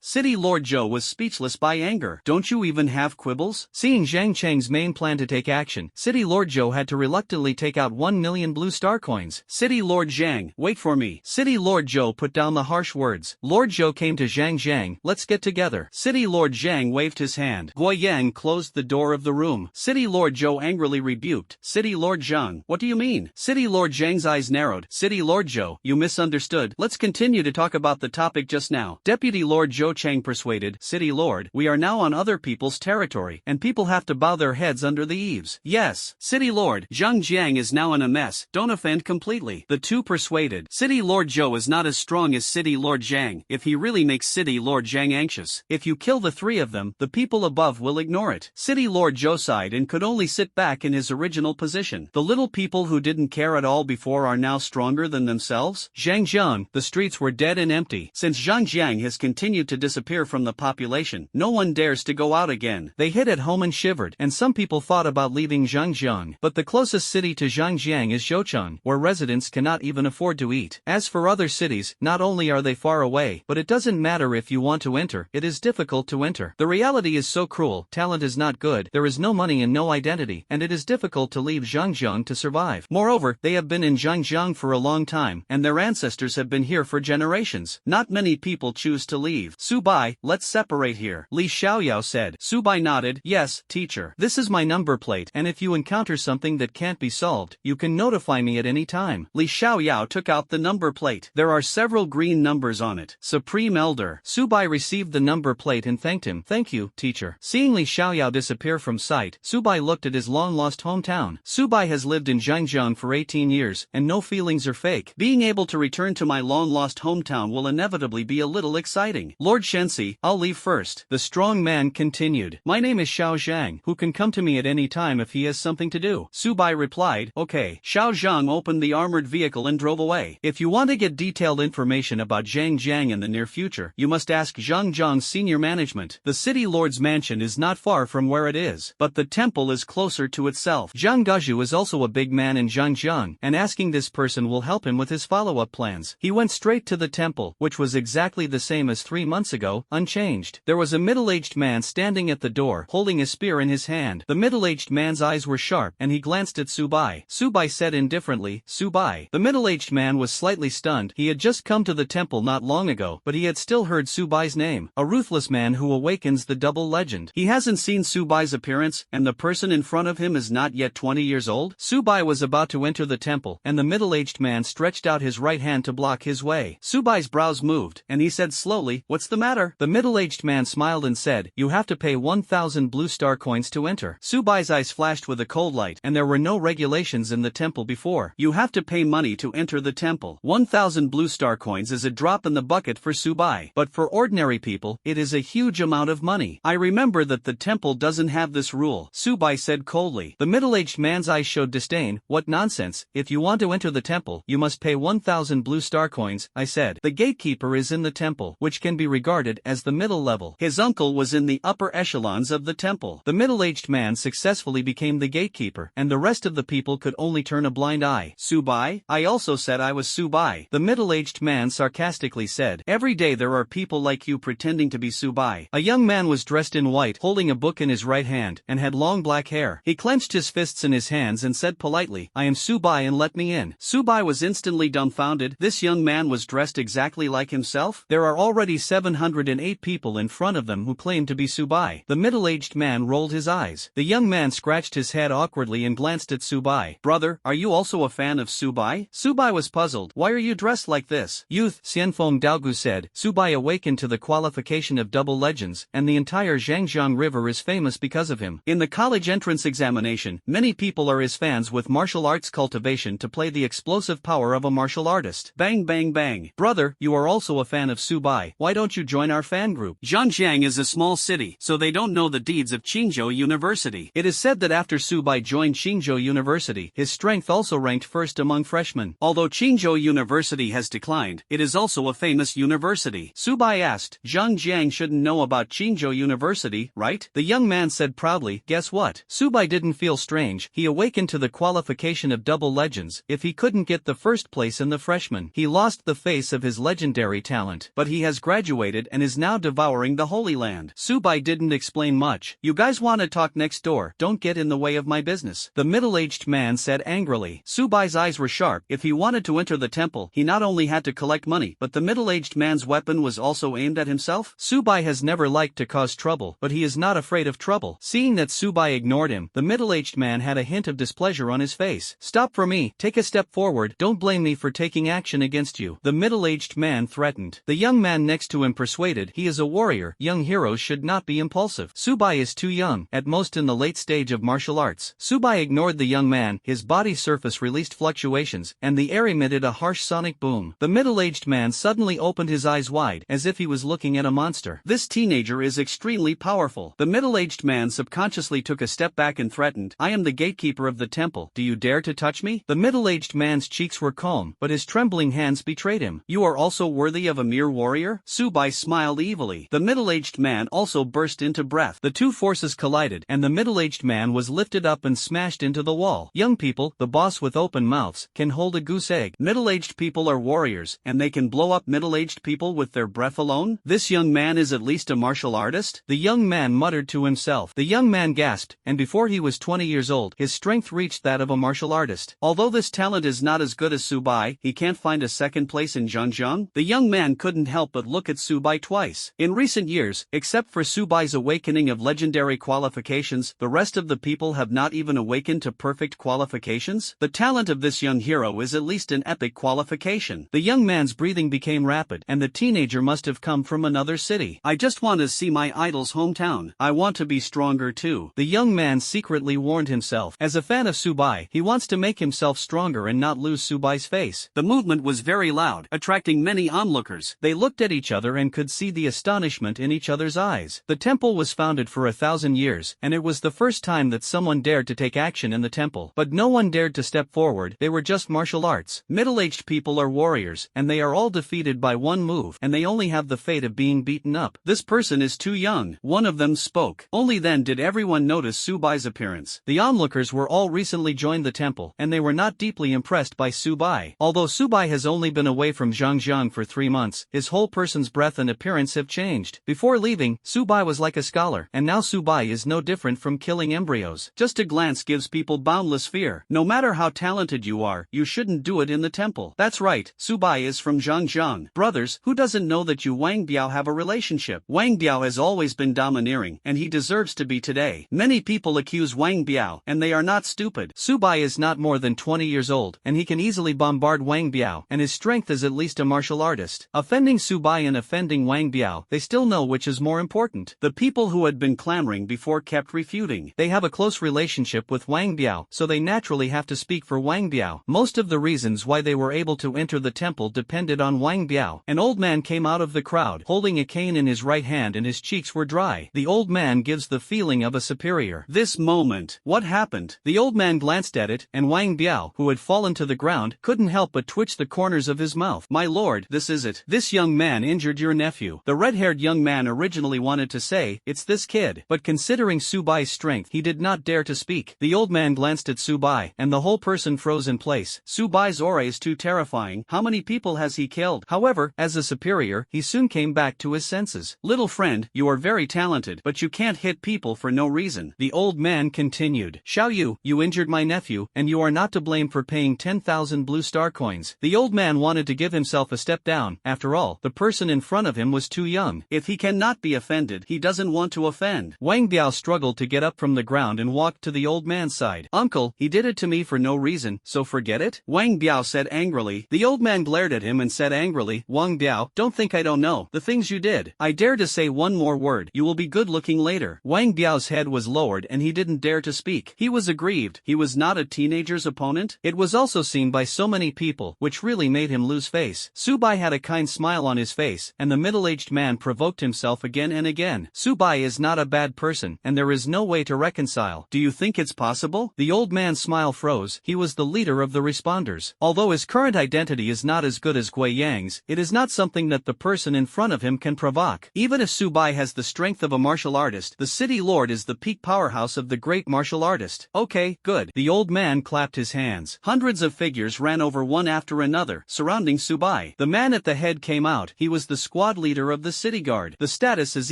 City Lord Joe was speechless by anger. Don't you even have quibbles? Seeing Zhang Cheng's main plan to take action, City Lord Joe had to reluctantly take out 1 million blue star coins. City Lord Zhang, wait for me. City Lord Joe put down the harsh words. Lord Joe came to Zhang, let's get together. City Lord Zhang waved his hand. Guo Yang closed the door of the room. City Lord Joe angrily rebuked. City Lord Zhang, what do you mean? City Lord Zhang's eyes narrowed. City Lord Joe, you misunderstood. Let's continue to talk about the topic just now. Deputy Lord Zhou Chang persuaded. City Lord, we are now on other people's territory, and people have to bow their heads under the eaves. Yes. City Lord, Zhang Jiang is now in a mess. Don't offend completely. The two persuaded. City Lord Zhou is not as strong as City Lord Zhang. If he really makes City Lord Zhang anxious, if you kill the three of them, the people above will ignore it. City Lord Zhou sighed and could only sit back in his original position. The little people who didn't care at all before are now stronger than themselves? Zhangjiang, the streets were dead and empty. Since Zhangjiang has continued to disappear from the population, no one dares to go out again. They hid at home and shivered, and some people thought about leaving Zhangjiang. But the closest city to Zhangjiang is Zhouchang, where residents cannot even afford to eat. As for other cities, not only are they far away, but it doesn't matter if you want to enter, it is difficult to enter. The reality is so cruel, talent is not good, there is no money and no identity, and it is difficult to leave Zhangjiang to survive. Moreover, they have been in Zhangjiang for a long time, and their ancestors have been here for generations. Not many people choose to leave. Subai, let's separate here, Li Xiaoyao said. Subai nodded. Yes, teacher. This is my number plate, and if you encounter something that can't be solved, you can notify me at any time. Li Xiaoyao took out the number plate. There are several green numbers on it. Supreme Elder. Subai received the number plate and thanked him. Thank you, teacher. Seeing Li Xiaoyao disappear from sight, Subai looked at his long-lost hometown. Subai has lived in Zhangjiang for 18 years, and no feelings are fake. Being able to return to my long-lost hometown will inevitably be a little exciting. Lord Shensi, I'll leave first. The strong man continued. My name is Xiao Zhang, who can come to me at any time if he has something to do. Subai replied, okay. Xiao Zhang opened the armored vehicle and drove away. If you want to get detailed information about Zhangjiang in the near future, you must ask Zhangjiang's senior management. The city lord's mansion is not far from where it is, but the temple is closer to itself. Zhang Gazhu is also a big man in Zhangjiang, and asking this person will help him with his follow-up plans. He went straight to the temple, which was exactly the same as 3 months ago, unchanged. There was a middle-aged man standing at the door, holding a spear in his hand. The middle-aged man's eyes were sharp, and he glanced at Subai. Subai said indifferently, Subai. The middle-aged man was slightly stunned. He had just come to the temple not long ago, but he had still heard Subai's name. A ruthless man who awakens the double legend. He hasn't seen Subai's appearance, and the person in front of him is not yet 20 years old? Subai was about to enter the temple, and the middle-aged man stretched out his right hand to block his way. Subai's brows moved, and he said slowly, what's the matter? The middle-aged man smiled and said, you have to pay 1,000 blue star coins to enter. Subai Subai's eyes flashed with a cold light, and there were no regulations in the temple before. You have to pay money to enter the temple. 1,000 blue star coins is a drop in the bucket for Subai. But for ordinary people, it is a huge amount of money. I remember that the temple doesn't have this rule, Subai said coldly. The middle-aged man's eyes showed disdain. What nonsense, if you want to enter the temple, you must pay 1,000 blue star coins, I said. The gatekeeper is in the temple, which can be regarded as the middle level. His uncle was in the upper echelons of the temple. The middle-aged man successfully became the gatekeeper, and the rest of the people could only turn a blind eye. Subai? I also said I was Subai. The middle-aged man sarcastically said. Every day there are people like you pretending to be Subai. A young man was dressed in white, holding a book in his right hand, and had long black hair. He clenched his fists in his hands and said politely, I am Subai and let me in. Subai was instantly dumbfounded. This young man was dressed exactly like himself? There are already 708 people in front of them who claim to be Subai. The middle-aged man rolled his eyes. The young man scratched his head awkwardly and glanced at Subai. Brother, are you also a fan of Subai? Subai was puzzled. Why are you dressed like this? Youth, Xianfeng Daogu said. Subai awakened to the qualification of double legends, and the entire Zhangjiang River is famous because of him. In the college entrance examination, many people are his fans with martial arts cultivation to play the explosive power of a martial artist. Bang bang bang. Brother, you are also a fan of Subai. Why don't you join our fan group? Zhangjiang is a small city, so they don't know the deeds of Qingzhou University. It is said that after Subai joined Qingzhou University, his strength also ranked first among freshmen. Although Qingzhou University has declined, it is also a famous university. Subai asked, Zhangjiang shouldn't know about Qingzhou University, right? The young man said proudly, guess what? Subai didn't feel strange. He awakened to the qualification of double legends. If he couldn't get the first place in the freshmen, he lost the face of his legendary talent. But he has graduated and is now devouring the Holy Land. Subai didn't explain much. You guys want to talk next door, don't get in the way of my business. The middle-aged man said angrily. Subai's eyes were sharp. If he wanted to enter the temple, he not only had to collect money, but the middle-aged man's weapon was also aimed at himself. Subai has never liked to cause trouble, but he is not afraid of trouble. Seeing that Subai ignored him, the middle-aged man had a hint of displeasure on his face. Stop for me, take a step forward, don't blame me for taking action against you. The middle-aged man threatened. The young man next to him persuaded. He is a warrior. Young heroes should not be impulsive. Subai is too young, at most in the late stage of martial arts. Subai ignored the young man. His body surface released fluctuations, and the air emitted a harsh sonic boom. The middle-aged man suddenly opened his eyes wide, as if he was looking at a monster. This teenager is extremely powerful. The middle-aged man subconsciously took a step back and threatened, I am the gatekeeper of the temple. Do you dare to touch me? The middle-aged man's cheeks were calm, but his trembling hands betrayed him. You are also worthy of a mere warrior? Subai smiled evilly. The middle-aged man also burst into breath. The two forces collided, and the middle-aged man was lifted up and smashed into the wall. Young people, the boss with open mouths, can hold a goose egg. Middle-aged people are warriors, and they can blow up middle-aged people with their breath alone? This young man is at least a martial artist? The young man muttered to himself. The young man gasped, and before he was 20 years old, his strength reached that of a martial artist. Although this talent is not as good as Subai, he can't find a second place in Zhangjiang. The young man couldn't help but look at Subai twice. In recent years, except for Subai's awakening of legendary qualifications, the rest of the people have not even awakened to perfect qualifications. The talent of this young hero is at least an epic qualification. The young man's breathing became rapid, and the teenager must have come from another city. I just want to see my idol's hometown. I want to be stronger too. The young man secretly warned himself. As a fan of Subai, he wants to make himself stronger and not lose Subai's face. The movement was very loud, attracting many onlookers. They looked at each other and could see the astonishment in each other's eyes. The temple was founded for 1,000 years, and it was the first time that someone dared to take action in the temple. But no one dared to step forward. They were just martial arts. Middle-aged people are warriors, and they are all defeated by one move, and they only have the fate of being beaten up. This person is too young. One of them spoke. Only then did everyone notice Subai's appearance. The onlookers were all recently joined the temple, and they were not deeply impressed by Subai. Although Subai has only been away from Zhangjiang for 3 months, his whole person's breath and appearance have changed. Before leaving, Subai was like a scholar, and now Subai is no different from killing embryos. Just a glance gives people boundless fear. No matter how talented you are, you shouldn't do it in the temple. That's right, Subai is from Zhangjiang. Brothers, who doesn't know that you Wang Biao have a relationship? Wang Biao has always been domineering, and he deserves to be today. Many people accuse Wang Biao, and they are not stupid. Subai is not more than 20 years old, and he can easily bombard Wang Biao, and his strength is at least a martial artist. Offending Subai and offending Wang Biao, they still know which is more important. The people who had been clamoring before kept refusing. feuding. They have a close relationship with Wang Biao, so they naturally have to speak for Wang Biao. Most of the reasons why they were able to enter the temple depended on Wang Biao. An old man came out of the crowd, holding a cane in his right hand and his cheeks were dry. The old man gives the feeling of a superior. This moment, what happened? The old man glanced at it, and Wang Biao, who had fallen to the ground, couldn't help but twitch the corners of his mouth. My lord, this is it. This young man injured your nephew. The red-haired young man originally wanted to say, it's this kid, but considering Su Bai's strength, he did not dare to speak. The old man glanced at Su Bai, and the whole person froze in place. Su Bai's aura is too terrifying. How many people has he killed? However, as a superior, he soon came back to his senses. Little friend, you are very talented, but you can't hit people for no reason. The old man continued. Xiao Yu, you injured my nephew, and you are not to blame for paying 10,000 blue star coins. The old man wanted to give himself a step down. After all, the person in front of him was too young. If he cannot be offended, he doesn't want to offend. Wang Biao struggled to get up from the ground and walked to the old man's side. Uncle, he did it to me for no reason, so forget it? Wang Biao said angrily. The old man glared at him and said angrily, Wang Biao, don't think I don't know the things you did. I dare to say one more word. You will be good looking later. Wang Biao's head was lowered and he didn't dare to speak. He was aggrieved. He was not a teenager's opponent. It was also seen by so many people, which really made him lose face. Su Bai had a kind smile on his face, and the middle-aged man provoked himself again and again. Su Bai is not a bad person, and there is no way to reconcile. Do you think it's possible? The old man's smile froze. He was the leader of the responders. Although his current identity is not as good as Gui Yang's, it is not something that the person in front of him can provoke. Even if Su Bai has the strength of a martial artist, the city lord is the peak powerhouse of the great martial artist. Okay, good. The old man clapped his hands. Hundreds of figures ran over one after another, surrounding Su Bai. The man at the head came out. He was the squad leader of the city guard. The status is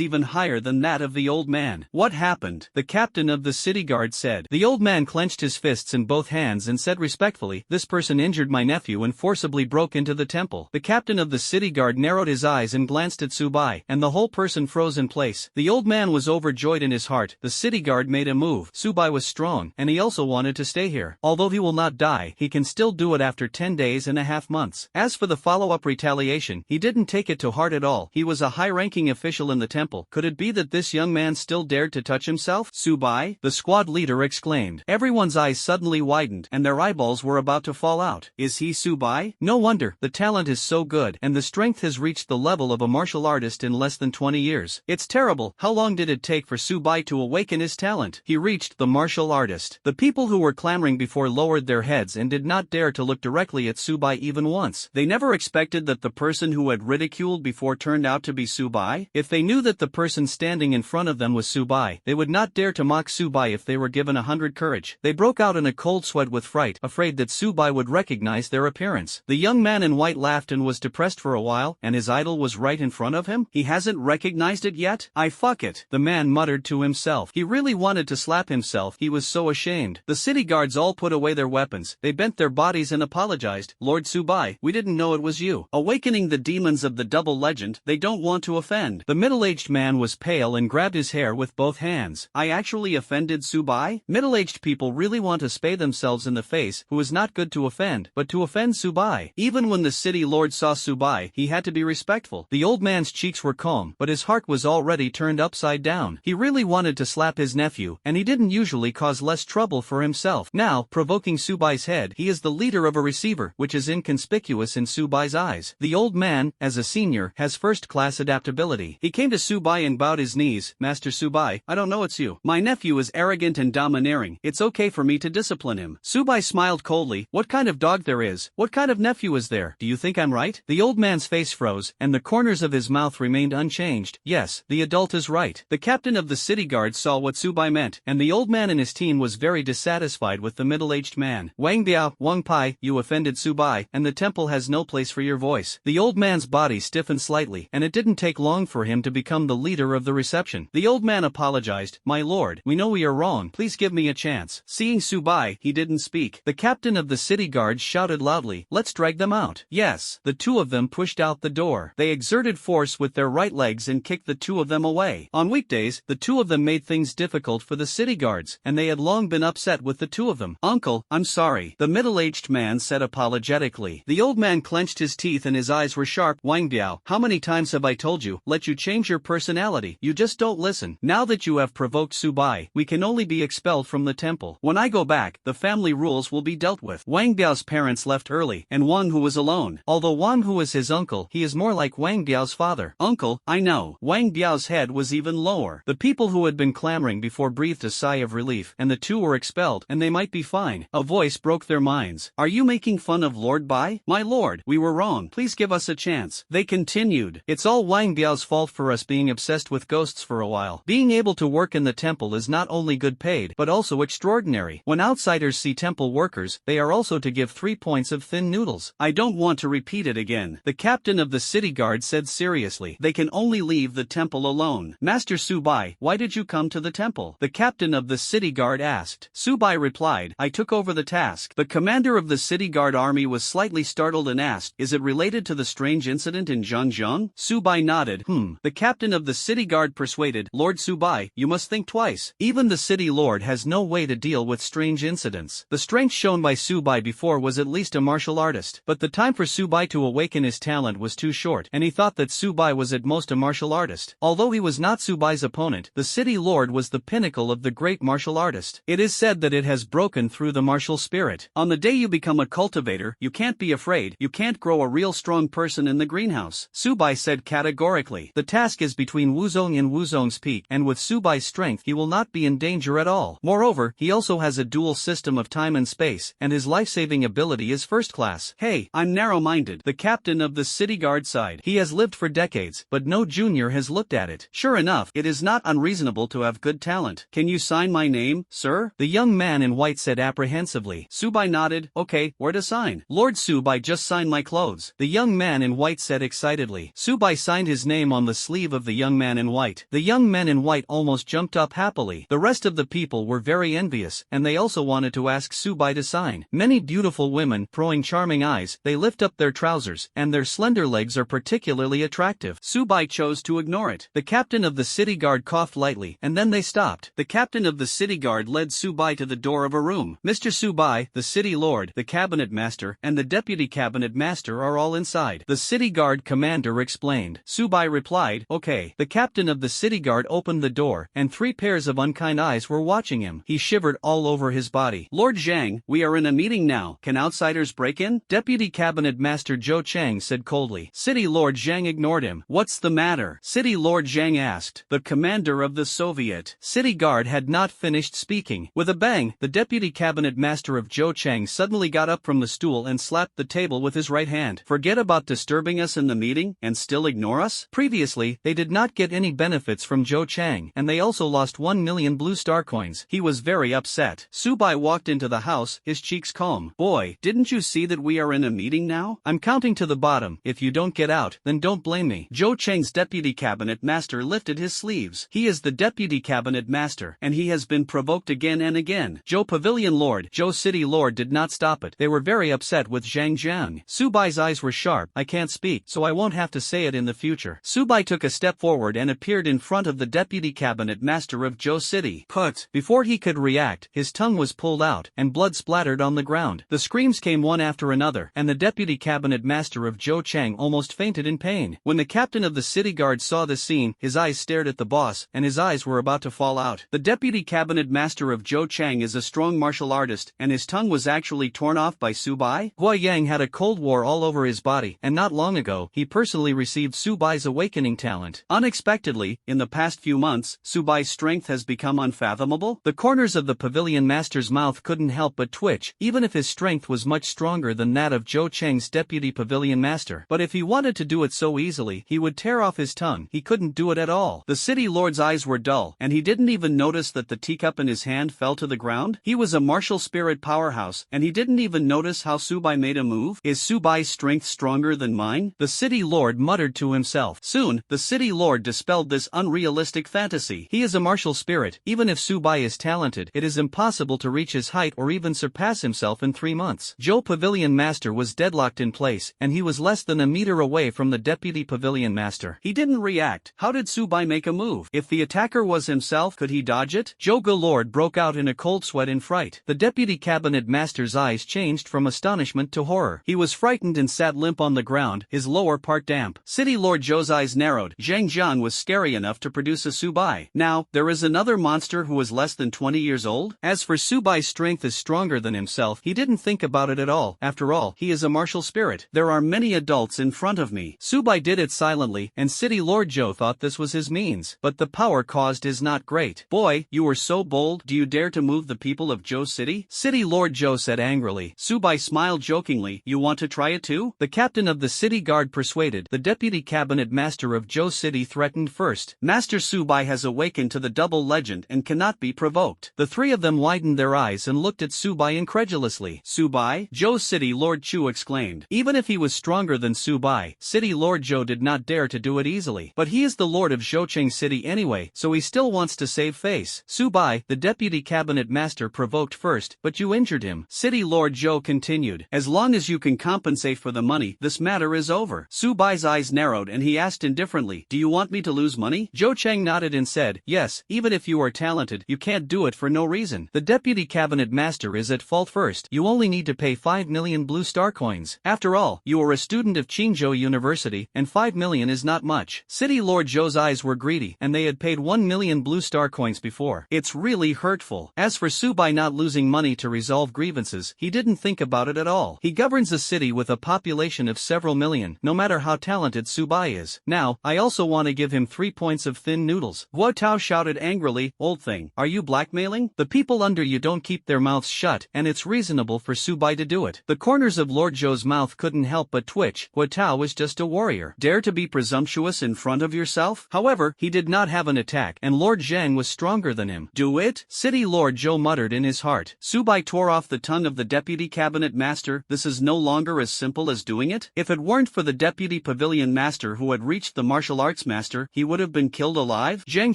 even higher than that of the old man. What happened? The captain of the city guard said. The old man clenched his fists in both hands and said respectfully, this person injured my nephew and forcibly broke into the temple. The captain of the city guard narrowed his eyes and glanced at Su Bai, and the whole person froze in place. The old man was overjoyed in his heart. The city guard made a move. Su Bai was strong, and he also wanted to stay here. Although he will not die, he can still do it after 10 days and a half months. As for the follow-up retaliation, he didn't take it to heart at all. He was a high-ranking official in the temple. Could it be that this young man still dared to touch himself? Su Bai? The squad leader exclaimed. Everyone's eyes suddenly widened, and their eyeballs were about to fall out. Is he Su Bai? No wonder, the talent is so good, and the strength has reached the level of a martial artist in less than 20 years. It's terrible. How long did it take for Su Bai to awaken his talent? He reached the martial artist. The people who were clamoring before lowered their heads and did not dare to look directly at Su Bai even once. They never expected that the person who had ridiculed before turned out to be Su Bai. If they knew that the person standing in front of them was Su Bai, they would not dare to mock Su Bai if they were given 100 courage. They broke out in a cold sweat with fright, afraid that Su Bai would recognize their appearance. The young man in white laughed and was depressed for a while, and his idol was right in front of him? He hasn't recognized it yet? I fuck it. The man muttered to himself. He really wanted to slap himself. He was so ashamed. The city guards all put away their weapons. They bent their bodies and apologized. Lord Su Bai, we didn't know it was you. Awakening the demons of the double legend, they don't want to offend. The middle-aged man was pale and grabbed his hair with both hands. I actually offended Su Bai? Middle-aged people really want to spay themselves in the face, who is not good to offend, but to offend Su Bai. Even when the city lord saw Su Bai, he had to be respectful. The old man's cheeks were calm, but his heart was already turned upside down. He really wanted to slap his nephew, and he didn't usually cause less trouble for himself. Now, provoking Su Bai's head, he is the leader of a receiver, which is inconspicuous in Su Bai's eyes. The old man, as a senior, has first-class adaptability. He came to Su Bai and bowed his knees. Master Su Bai, I don't know it's you. My nephew is arrogant and domineering. It's okay for me to discipline him. Su Bai smiled coldly. What kind of dog there is? What kind of nephew is there? Do you think I'm right? The old man's face froze, and the corners of his mouth remained unchanged. Yes, the adult is right. The captain of the city guard saw what Su Bai meant, and the old man and his team was very dissatisfied with the middle-aged man. Wang Biao, Wang Pai, you offended Su Bai, and the temple has no place for your voice. The old man's body stiffened slightly, and it didn't take long for him to become the leader of the reception. The old man apologized. My lord, we know we are wrong. Please give me a chance. Seeing Su Bai, he didn't speak. The captain of the city guard shouted loudly, let's drag them out. Yes, the two of them pushed out the door. They exerted force with their right legs and kicked the two of them away. On weekdays, the two of them made things difficult for the city guards, and they had long been upset with the two of them. Uncle, I'm sorry, the middle-aged man said apologetically. The old man clenched his teeth and his eyes were sharp. Wang Biao, how many times have I told you, let you change your personality? You just don't listen. Now that you have provoked Subai, we can only be expelled from the temple. When I go back, the family rules will be dealt with. Wang Biao's parents left early, and Wang Hu was alone. Although Wang Hu is his uncle, he is more like Wang Biao's father. Uncle, I know. Wang Biao's head was even lower. The people who had been clamoring before breathed a sigh of relief, and the two were expelled, and they might be fine. A voice broke their minds. Are you making fun of Lord Bai? My lord, we were wrong. Please give us a chance. They continued. It's all Wang Biao's fault for us being obsessed with ghosts for a while. Being able to work in the temple is not only good paid, but also extraordinary. When outsiders see temple workers, they are also to give 3 points of thin noodles. I don't want to repeat it again. The captain of the city guard said seriously. They can only leave the temple alone. Master Subai, why did you come to the temple? The captain of the city guard asked. Subai replied, I took over the task. The commander of the city guard army was slightly startled and asked, is it related to the strange incident in Zhangjiang? Subai nodded. The captain of the city guard persuaded, Lord Subai, you must think twice. Even the city lord has no way to deal with strange incidents. The strength shown by Subai before was at least a martial artist, but the time for Subai to awaken his talent was too short, and he thought that Subai was at most a martial artist. Although he was not Subai's opponent, the city lord was the pinnacle of the great martial artist. It is said that it has broken through the martial spirit. On the day you become a cultivator, you can't be afraid. You can't grow a real strong person in the greenhouse. Subai said categorically. The task is between Wuzong and Wuzong's peak, and with Subai's strength he will not be in danger at all. Moreover, he also has a dual system of time and space, and his life-saving ability is first class. Hey, I'm narrow-minded. The captain of the city guard sighed. He has lived for decades, but no junior has looked at it. Sure enough, it is not unreasonable to have good talent. Can you sign my name, sir? The young man in white said apprehensively. Subai nodded. Okay, where to sign? Lord Subai just signed my clothes. The young man in white said excitedly. Subai signed his name on the sleeve of the young man in white. The young man in white almost jumped up happily. The rest of the people were very envious, and they also wanted to ask Subai to sign. Many beautiful women, throwing charming eyes, they lift up their trousers, and their slender legs are particularly attractive. Subai chose to ignore it. The captain of the city guard coughed lightly, and then they stopped. The captain of the city guard led Subai to the door of a room. Mr. Subai, the city lord, the cabinet master, and the deputy cabinet master are all inside. The city guard commander explained. Subai replied, okay. The captain of the city guard opened the door, and 3 pairs of unkind eyes were watching him. He shivered all over his body. Lord Zhang, we are in a meeting now. Can outsiders break in? Deputy cabinet master Zhou Chang said coldly. City Lord Zhang ignored him. What's the matter? City Lord Zhang asked. The commander of the Soviet city guard had not finished speaking. With a bang, the deputy cabinet master of Zhou Chang suddenly got up from the stool and slapped the table with his right hand. Forget about disturbing us in the meeting, and still ignore us? Previously, they did not get any benefits from Zhou Chang, and they also lost 1 million blue star coins. He was very upset. Subai walked into the house, his cheeks calm. Boy, didn't you see that we are in a meeting now? I'm counting to the bottom. If you don't get out, then don't blame me. Zhou Chang's deputy cabinet master lifted his sleeves. He is the deputy cabinet master, and he has been provoked again and again. Zhou Pavilion Lord, Zhou City Lord did not stop it. They were very upset with Zhang Jiang. Subai's eyes were sharp. I can't speak, so I won't have to say it in the future. Subai took a step forward and appeared in front of the deputy cabinet master of Zhou City. Put. Before he could react, his tongue was pulled out, and blood splattered on the ground. The screams came one after another, and the deputy cabinet master of Zhou Chang almost fainted in pain. When the captain of the city guard saw this scene, his eyes stared at the boss, and his eyes were about to fall out. The deputy cabinet master of Zhou Chang is a strong martial artist, and his tongue was actually torn off by Subai. Hua Yang had a cold war all over his body, and not long ago, he personally received Subai's awakening talent. Unexpectedly, in the past few months, Subai's strength has become unfathomable. The corners of the pavilion master's mouth couldn't help but twitch, even if his strength was much stronger than that of Zhou Chang's deputy pavilion master. But if he wanted to do it so easily, he would tear off his tongue. He couldn't do it at all. The city lord's eyes were dull, and he didn't even notice that the teacup in his hand fell to the ground. He was a martial spirit powerhouse, and he didn't even notice how Subai made a move. Is Subai's strength stronger than mine? The city lord muttered to himself. Soon, the city lord dispelled this unrealistic fantasy. He is a martial spirit. Even if Subai is talented, it is impossible to reach his height or even surpass himself in 3 months. Zhou Pavilion Master was deadlocked in place, and he was less than a meter away from the deputy pavilion master. He didn't react. How did Subai make a move? If the attacker was himself, could he dodge it? Zhou Lord broke out in a cold sweat in fright. The deputy cabinet master's eyes changed from astonishment to horror. He was frightened and sat limp on the ground, his lower part damp. City Lord Zhou's eyes narrowed. Zhang Jiang was scary enough to produce a Subai. Now, there there is another monster who is less than 20 years old? As for Subai's strength is stronger than himself, he didn't think about it at all. After all, he is a martial spirit. There are many adults in front of me. Subai did it silently, and City Lord Joe thought this was his means. But the power caused is not great. Boy, you were so bold. Do you dare to move the people of Joe City? City Lord Joe said angrily. Subai smiled jokingly. You want to try it too? The captain of the city guard persuaded. The deputy cabinet master of Joe City threatened first. Master Subai has awakened to the double legend and cannot be provoked. The three of them widened their eyes and looked at Subai incredulously. Subai? Joe City Lord Chu exclaimed. Even if he was stronger than Subai, City Lord Joe did not dare to do it easily. But he is the lord of Zhoucheng City anyway, so he still wants to save face. Subai, the deputy cabinet master, provoked first, but you injured him. City Lord Joe continued. As long as you can compensate for the money, this matter is over. Subai's eyes narrowed and he asked indifferently, do you want me to lose money? Zhoucheng nodded and said, yes, even if you are talented, you can't do it for no reason. The deputy cabinet master is at fault first. You only need to pay 5 million blue star coins. After all, you are a student of Qingzhou University, and 5 million is not much. City Lord Joe's eyes were greedy, and they had paid 1 million blue star coins before. It's really hurtful. As for Subai not losing money to resolve grievances, he didn't think about it at all. He governs a city with a population of several million, no matter how talented Subai is. Now, I also want to give him 3 points of thin noodles. Guo Tao shouted angrily, old thing, are you blackmailing? The people under you don't keep their mouths shut, and it's reasonable for Subai to do it. The corners of Lord Zhou's mouth couldn't help but twitch. Guo Tao was just a warrior. Dare to be presumptuous in front of yourself? However, he did not have an attack, and Lord Zhang was stronger than him. Do it? City Lord Zhou muttered in his heart. Subai tore off the tongue of the deputy cabinet master. This is no longer as simple as doing it. If it weren't for the deputy pavilion master who had reached the martial arts master, he would have been killed alive. Zhang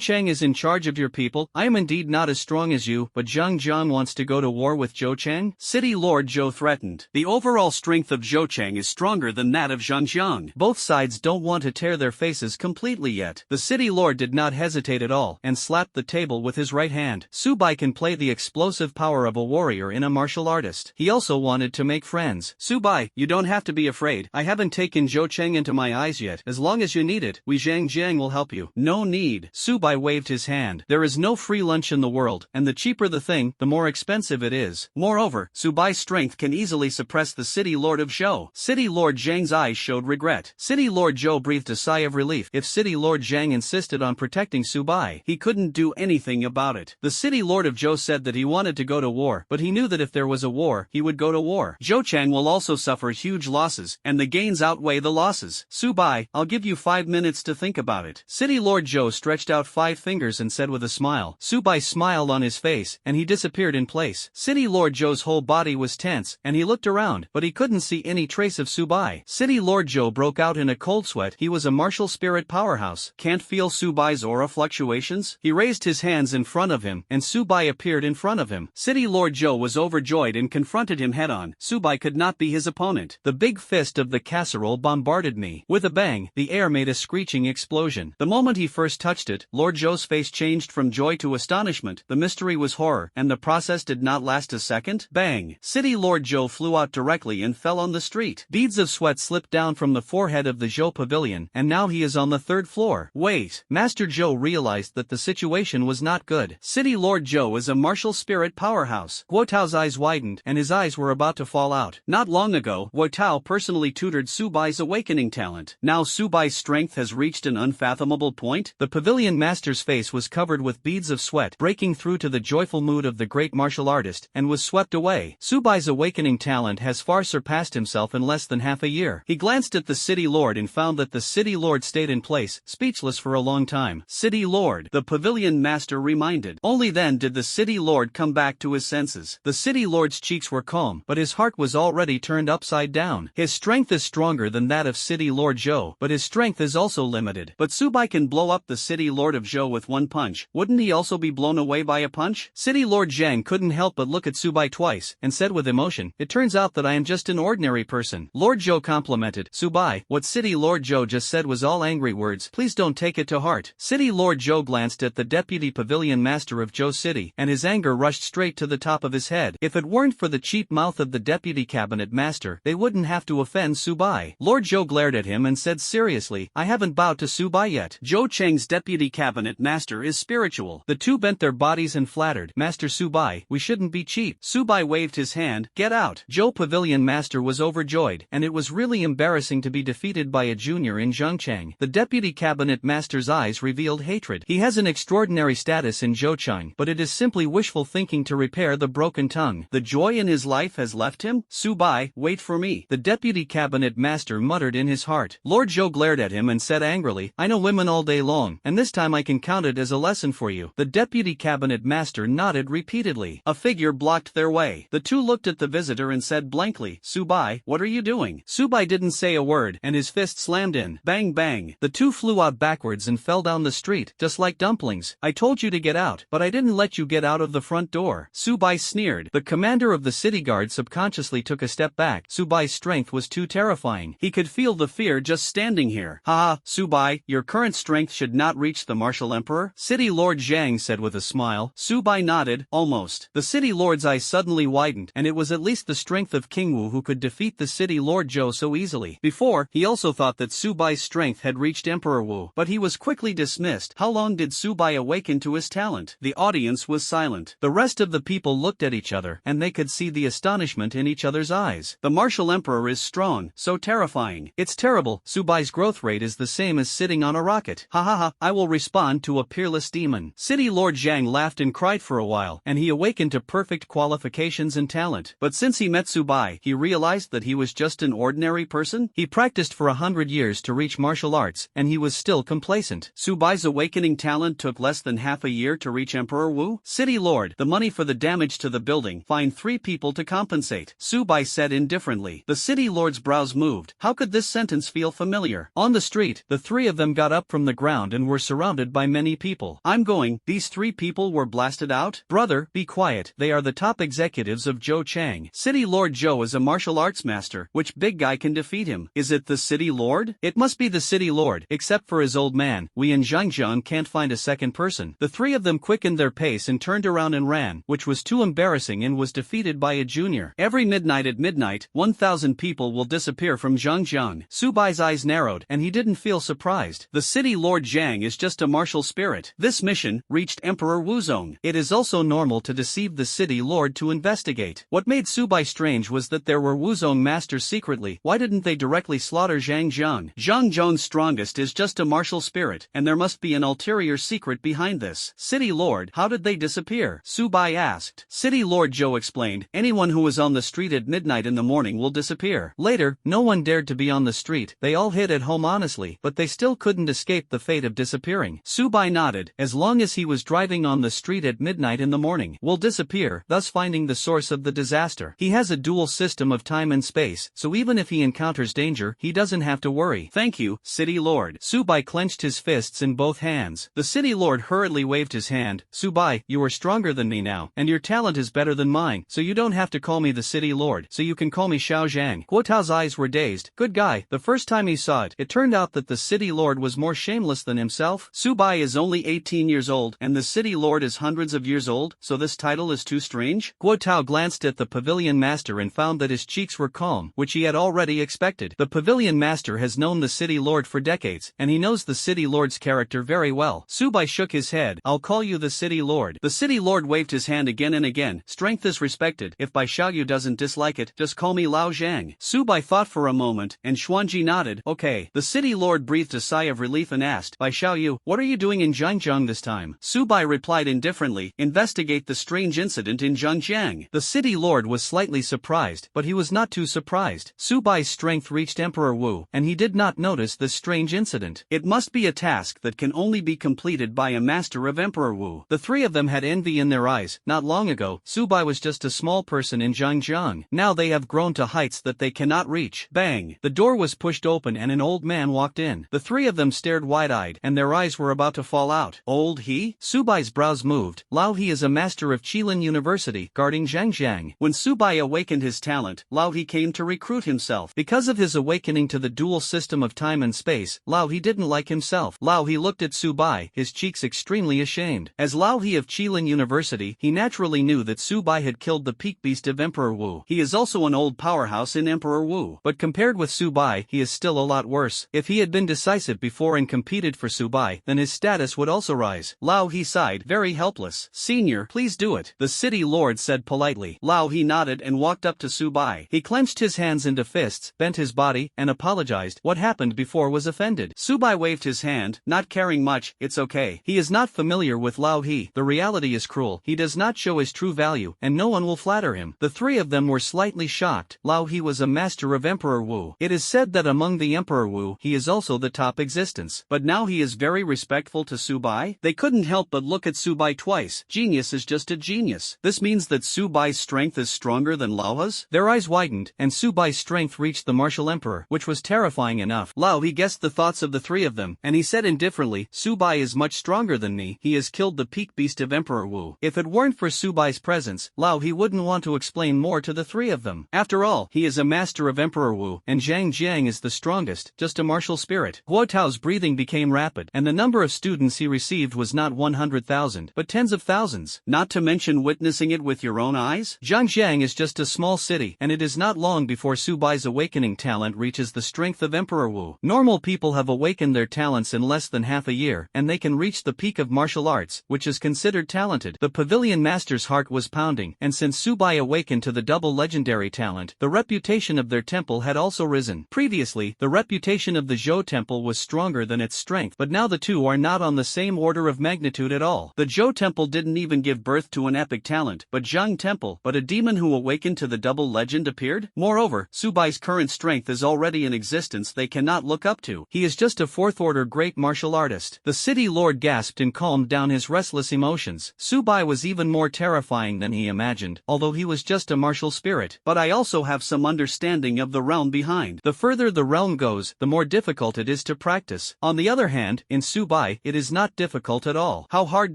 Cheng is in charge of your people. I am indeed not as strong as you, but Zhang Jiang wants to go to war with Zhou Cheng. City Lord Zhou threatened. The overall strength of Zhou Cheng is stronger than that of Zhang Jiang. Both sides don't want to tear their faces completely yet. The city lord did not hesitate at all, and slapped the table with his right hand. Subai can play the explosive power of a warrior in a martial artist. He also wanted to make friends. Subai, you don't have to be afraid. I haven't taken Zhou Cheng into my eyes yet. As long as you need it, we Zhang Jiang will help you. No need. Subai waved his hand. There is no free lunch in the world, and the cheaper the thing, the more expensive it is. Moreover, Subai's strength can easily suppress the city lord of Zhou. City Lord Zhang's eyes showed regret. City Lord Zhou breathed a sigh of relief. If City Lord Zhang insisted on protecting Subai, he couldn't do anything about it. The city lord of Zhou said that he wanted to go to war, but he knew that if there was a war, he would go to war. Zhoucheng will also suffer huge losses, and the gains outweigh the losses. Subai, I'll give you 5 minutes to think about it. City Lord Zhou stretched out 5 fingers and said with a smile. Subai smiled on his face, and he disappeared in place. City Lord Zhou's whole body was tense, and he looked around, but he couldn't see any trace of Subai. City Lord Zhou broke out in a cold sweat. He was a martial spirit powerhouse. Can't feel Subai's aura fluctuations? He raised his hands in front of him, and Subai appeared in front of him. City Lord Zhou was overjoyed and confronted him head-on. Subai could not be his opponent. The big fist of the casserole bombarded me. With a bang, the air made a screeching explosion. The moment he first touched it, Lord Zhou's face changed from joy to astonishment. The mystery was horror, and the process did not last a second. Bang! City Lord Zhou flew out directly and fell on the street. Beads of sweat slipped down from the forehead of the Zhou pavilion, and now he is on the 3rd floor. Wait! Master Zhou realized that the situation was not good. City Lord Zhou is a martial spirit powerhouse. Guo Tao's eyes widened, and his eyes were about to fall out. Not long ago, Guo Tao personally tutored Subai's awakening talent. Now Subai's strength has reached an unfathomable point. The pavilion master's face was covered with beads of sweat, breaking through to the joyful mood of the great martial artist, and was swept away. Subai's awakening talent has far surpassed himself in less than half a year. He glanced at the city lord and found that the city lord stayed in place, speechless for a long time. City lord, the pavilion master reminded. Only then did the city lord come back to his senses. The city lord's cheeks were calm, but his heart was already turned upside down. His strength is stronger than that of City Lord Zhou, but his strength is also limited. But Subai can blow up the city lord of Zhou with one punch. Wouldn't he also be blown away by a punch? City Lord Zhang couldn't help but look at Subai twice, and said with emotion, it turns out that I am just an ordinary person. Lord Zhou complimented. Subai, what City Lord Zhou just said was all angry words. Please don't take it to heart. City Lord Zhou glanced at the deputy pavilion master of Zhou City, and his anger rushed straight to the top of his head. If it weren't for the cheap mouth of the deputy cabinet master, they wouldn't have to offend Subai. Lord Zhou glared at him and said seriously, I haven't bowed to Subai yet. Zhou Cheng's deputy cabinet master is spiritual. The two bent their bodies and flattered. Master Subai, we shouldn't be cheap. Subai waved his hand. Get out. Joe Pavilion Master was overjoyed, and it was really embarrassing to be defeated by a junior in Zhengchang. The Deputy Cabinet Master's eyes revealed hatred. He has an extraordinary status in Zhouchang, but it is simply wishful thinking to repair the broken tongue. The joy in his life has left him? Subai, wait for me. The Deputy Cabinet Master muttered in his heart. Lord Zhou glared at him and said angrily, I know women all day long, and this time I can count it as a lesson for you. The Deputy Cabinet Master nodded repeatedly. A figure blocked their way. The two looked at the visitor and said blankly, Subai, what are you doing? Subai didn't say a word, and his fist slammed in. Bang bang. The two flew out backwards and fell down the street, just like dumplings. I told you to get out, but I didn't let you get out of the front door. Subai sneered. The commander of the city guard subconsciously took a step back. Subai's strength was too terrifying. He could feel the fear just standing here. Haha, Subai, your current strength should not reach the martial emperor? City Lord Zhang said with a smile. Subai nodded. Almost. The city lord's eyes suddenly widened, and it was at least the strength of King Wu who could defeat the city lord Zhou so easily. Before, he also thought that Subai's strength had reached Emperor Wu, but he was quickly dismissed. How long did Subai awaken to his talent? The audience was silent. The rest of the people looked at each other, and they could see the astonishment in each other's eyes. The martial emperor is strong, so terrifying. It's terrible. Subai's growth rate is the same as sitting on a rocket. Ha ha ha, I will respond to a peerless demon. City Lord Zhang laughed and cried for a while, and he awakened to perfect qualifications and talent. But since he met Subai, he realized that he was just an ordinary person. He practiced for 100 years to reach martial arts, and he was still complacent. Subai's awakening talent took less than half a year to reach Emperor Wu. City Lord, the money for the damage to the building, find 3 people to compensate. Subai said indifferently. The city lord's brows moved. How could this sentence feel familiar? On the street, the 3 of them got up from the ground and were surrounded by many people. I'm going. These 3 people were blasted out? Brother, be quiet. They are the top executives of Zhouchang. City Lord Zhou is a martial arts master. Which big guy can defeat him? Is it the city lord? It must be the city lord. Except for his old man, we in Zhangjiang can't find a second person. The 3 of them quickened their pace and turned around and ran, which was too embarrassing and was defeated by a junior. Every midnight at midnight, 1,000 people will disappear from Zhangjiang. Subai's eyes narrowed, and he didn't feel surprised. The city lord Zhang is just a martial spirit. This mission reached Emperor Wuzong. It is also normal to deceive the city lord to investigate. What made Subai strange was that there were Wuzong masters secretly. Why didn't they directly slaughter Zhangjiang? Zhangjiang's strongest is just a martial spirit, and there must be an ulterior secret behind this. City lord, how did they disappear? Subai asked. City Lord Zhou explained. Anyone who was on the street at midnight in the morning will disappear. Later, no one dared to be on the street. They all hid at home honestly, but they still couldn't escape the fate of disappearing. Subai nodded. As long as he was driving on the street at midnight in the morning, will disappear, thus finding the source of the disaster. He has a dual system of time and space, so even if he encounters danger, he doesn't have to worry. Thank you, City Lord. Subai clenched his fists in both hands. The City Lord hurriedly waved his hand. Subai, you are stronger than me now, and your talent is better than mine, so you don't have to call me the City Lord, so you can call me Xiao Zhang. Guo Tao's eyes were dazed. Good guy. The first time he saw it, it turned out that the City Lord was more shameless than himself. Subai is only 18 years old, and the City Lord is hundreds of years old, so this title is too strange? Guo Tao glanced at the Pavilion Master and found that his cheeks were calm, which he had already expected. The Pavilion Master has known the City Lord for decades, and he knows the City Lord's character very well. Subai shook his head. I'll call you the City Lord. The City Lord waved his hand again and again. Strength is respected. If Bai Xiaoyu doesn't dislike it, just call me Lao Zhang. Subai thought for a moment, and Xuanji nodded. Okay. The City Lord breathed a sigh of relief and asked, Bai Xiaoyu, what are you doing in Zhangjiang this time? Subai replied indifferently, investigate the strange incident in Zhangjiang. The City Lord was slightly surprised, but he was not too surprised. Subai's strength reached Emperor Wu, and he did not notice the strange incident. It must be a task that can only be completed by a master of Emperor Wu. The 3 of them had envy in their eyes. Not long ago, Subai was just a small person in Zhangjiang. Now they have grown to heights that they cannot reach. Bang! The door was pushed open and an old man walked in. The 3 of them stared wide-eyed, and their eyes were about to fall out. Old he? Subai's brows moved. Lao He is a master of Qilin University, guarding Zhangjiang. When Subai awakened his talent, Lao He came to recruit himself. Because of his awakening to the dual system of time and space, Lao He didn't like himself. Lao He looked at Subai, his cheeks extremely ashamed. As Lao He of Qilin University, he naturally knew that Subai had killed the peak beast of Emperor Wu. He is also an old powerhouse in Emperor Wu, but compared with Subai, he is still a lot worse. If he had been decisive before and competed for Subai, then his status would also rise. Lao He sighed, very helpless. Senior, please do it, the city lord said politely. Lao He nodded and walked up to Subai. He clenched his hands into fists, bent his body, and apologized. What happened before was offended. Subai waved his hand, not caring much. It's okay. He is not familiar with Lao He. The reality is cruel. He does not show his true value, and no one will flatter him. The three of them were slightly shocked. Lao He was a master of Emperor Wu. It is said that among the Emperor Wu, he is also the top existence. But now he is very respectful to Subai? They couldn't help but look at Subai twice. Genius is just a genius. This means that Subai's strength is stronger than Lao's? Their eyes widened, and Subai's strength reached the martial emperor, which was terrifying enough. Lao He guessed the thoughts of the three of them, and he said indifferently, Subai is much stronger than me. He has killed the peak beast of Emperor Wu. If it weren't for Subai's presence, Lao He wouldn't want to explain more to the three of them. After all, he is a master of Emperor Wu, and Zhang Jiang is the strongest, just a martial spirit. Huo Tao's breathing became rapid, and the number of students he received was not 100,000, but tens of thousands. Not to mention witnessing it with your own eyes? Zhangjiang is just a small city, and it is not long before Subai's awakening talent reaches the strength of Emperor Wu. Normal people have awakened their talents in less than half a year, and they can reach the peak of martial arts, which is considered talented. The pavilion master's heart was pounding, and since Subai awakened to the double legendary talent, the reputation of their temple had also risen. Previously, the reputation of the Zhou temple was stronger than its strength, but now the two are not on the same order of magnitude at all. The Zhou temple didn't even give birth to an epic talent, but Zhang temple, but a demon who awakened to the double legend appeared? Moreover, Subai's current strength is already an existence they cannot look up to. He is just a fourth-order great martial artist. The city lord gasped and calmed down his restless emotions. Subai was even more terrifying than he imagined, although he was just a martial spirit. But I also have some understanding of the realm behind. The further the realm goes, the more difficult it is to practice. On the other hand, in Subai, it is not difficult at all. How hard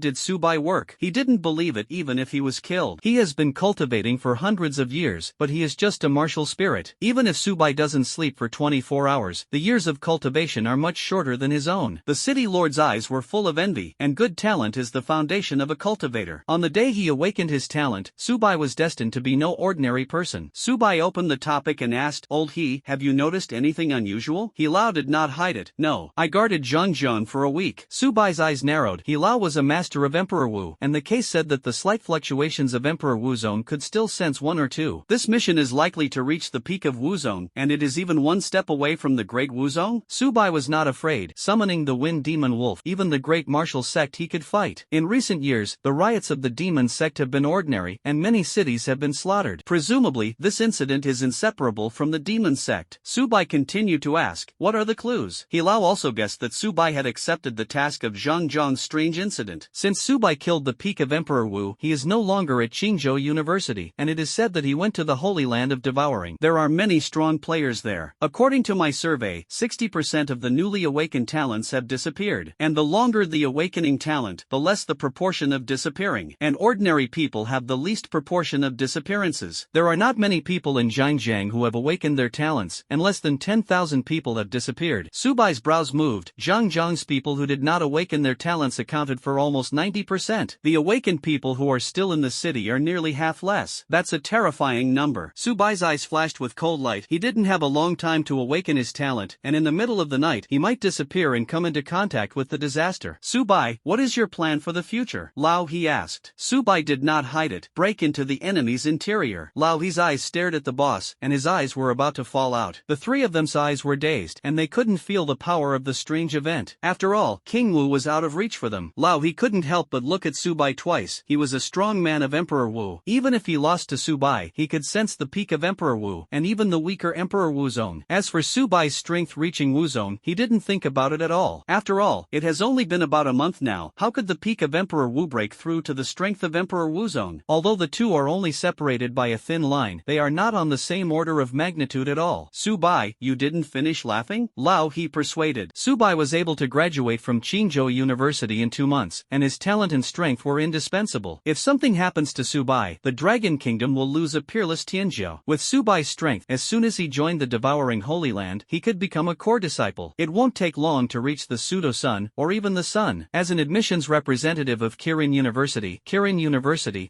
did Subai work? He didn't believe it even if he was killed. He has been cultivating for hundreds of years, but he is just a martial spirit. Even if Subai doesn't sleep for 24 hours, the years of cultivation are much shorter than his own. The city lord's eyes were full of envy, and good talent is the foundation of a cultivator. On the day he awakened his talent, Subai was destined to be no ordinary person. Subai opened the topic and asked, Old He, have you noticed anything unusual? He Lao did not hide it. No. I guarded Zhangjiang for a week. Subai's eyes narrowed. He Lao was a master of Emperor Wu, and the case said that the slight fluctuations of Emperor Wu zone could still sense one or two. This mission is likely to reach the peak of Wu zone, and it is even one step away from the great Wu zone. Subai was not afraid. Summoning the wind demon wolf, even the great martial sect he could fight. In recent years, the riots of the demon sect have been ordinary, and many cities have been slaughtered. Presumably, this incident is inseparable from the demon sect. Subai continued to ask, what are the clues? He Lao also guessed that Subai had accepted the task of Zhangjiang's strange incident. Since Subai killed the peak of Emperor Wu, he is no longer at Qingzhou University, and it is said that he went to the Holy Land of Devouring. There are many strong players there. According to my survey, 60% of the newly awakened talents have disappeared, and the longer the awakening talent, the less the proportion of disappearing, and ordinary people have the least proportion of disappearances. There are not many people in Zhangjiang who have awakened their talents, and less than 10,000 people have disappeared. Subai's brows moved. Zhangjiang's people who did not awaken their talents accounted for almost 90%. The awakened people who are still in the city are nearly half less. That's a terrifying number. Subai's eyes flashed with cold light. He didn't have a long time to awaken his talent, and in the middle of the night, he might disappear and come into contact with the disaster. Subai, what is your plan for the future? Lao He asked. Subai did not hide it. Break into the enemy's interior. Lao He's eyes stared at the boss, and his eyes were about to fall out. The three of them's eyes were dazed, and they couldn't feel the power of the strange event. After all, King Wu was out of reach for them. Lao He couldn't help but look at Subai twice. He was a strong man of Emperor Wu. Even if he lost to Subai, he could sense the peak of Emperor Wu, and even the weaker Emperor Wu zone. As for Subai's strength reaching Wu zone, he didn't think about it at all. After all, it has only been about a month now. How could the peak of Emperor Wu break through to the strength of Emperor Wu zone? Although the two are only separated by a thin line, they are not on the same order of magnitude at all. Subai, you didn't finish laughing? Lao He persuaded. Subai was able to graduate from Qingzhou University in 2 months, and his talent and strength were indispensable. If something happens to Subai, the Dragon Kingdom will lose a peerless Tianzhou. With Subai's strength, as soon as he joined the devouring Holy Land, he could become a core disciple. It won't take long to reach the pseudo-sun, or even the sun. As an admissions representative of Kirin University,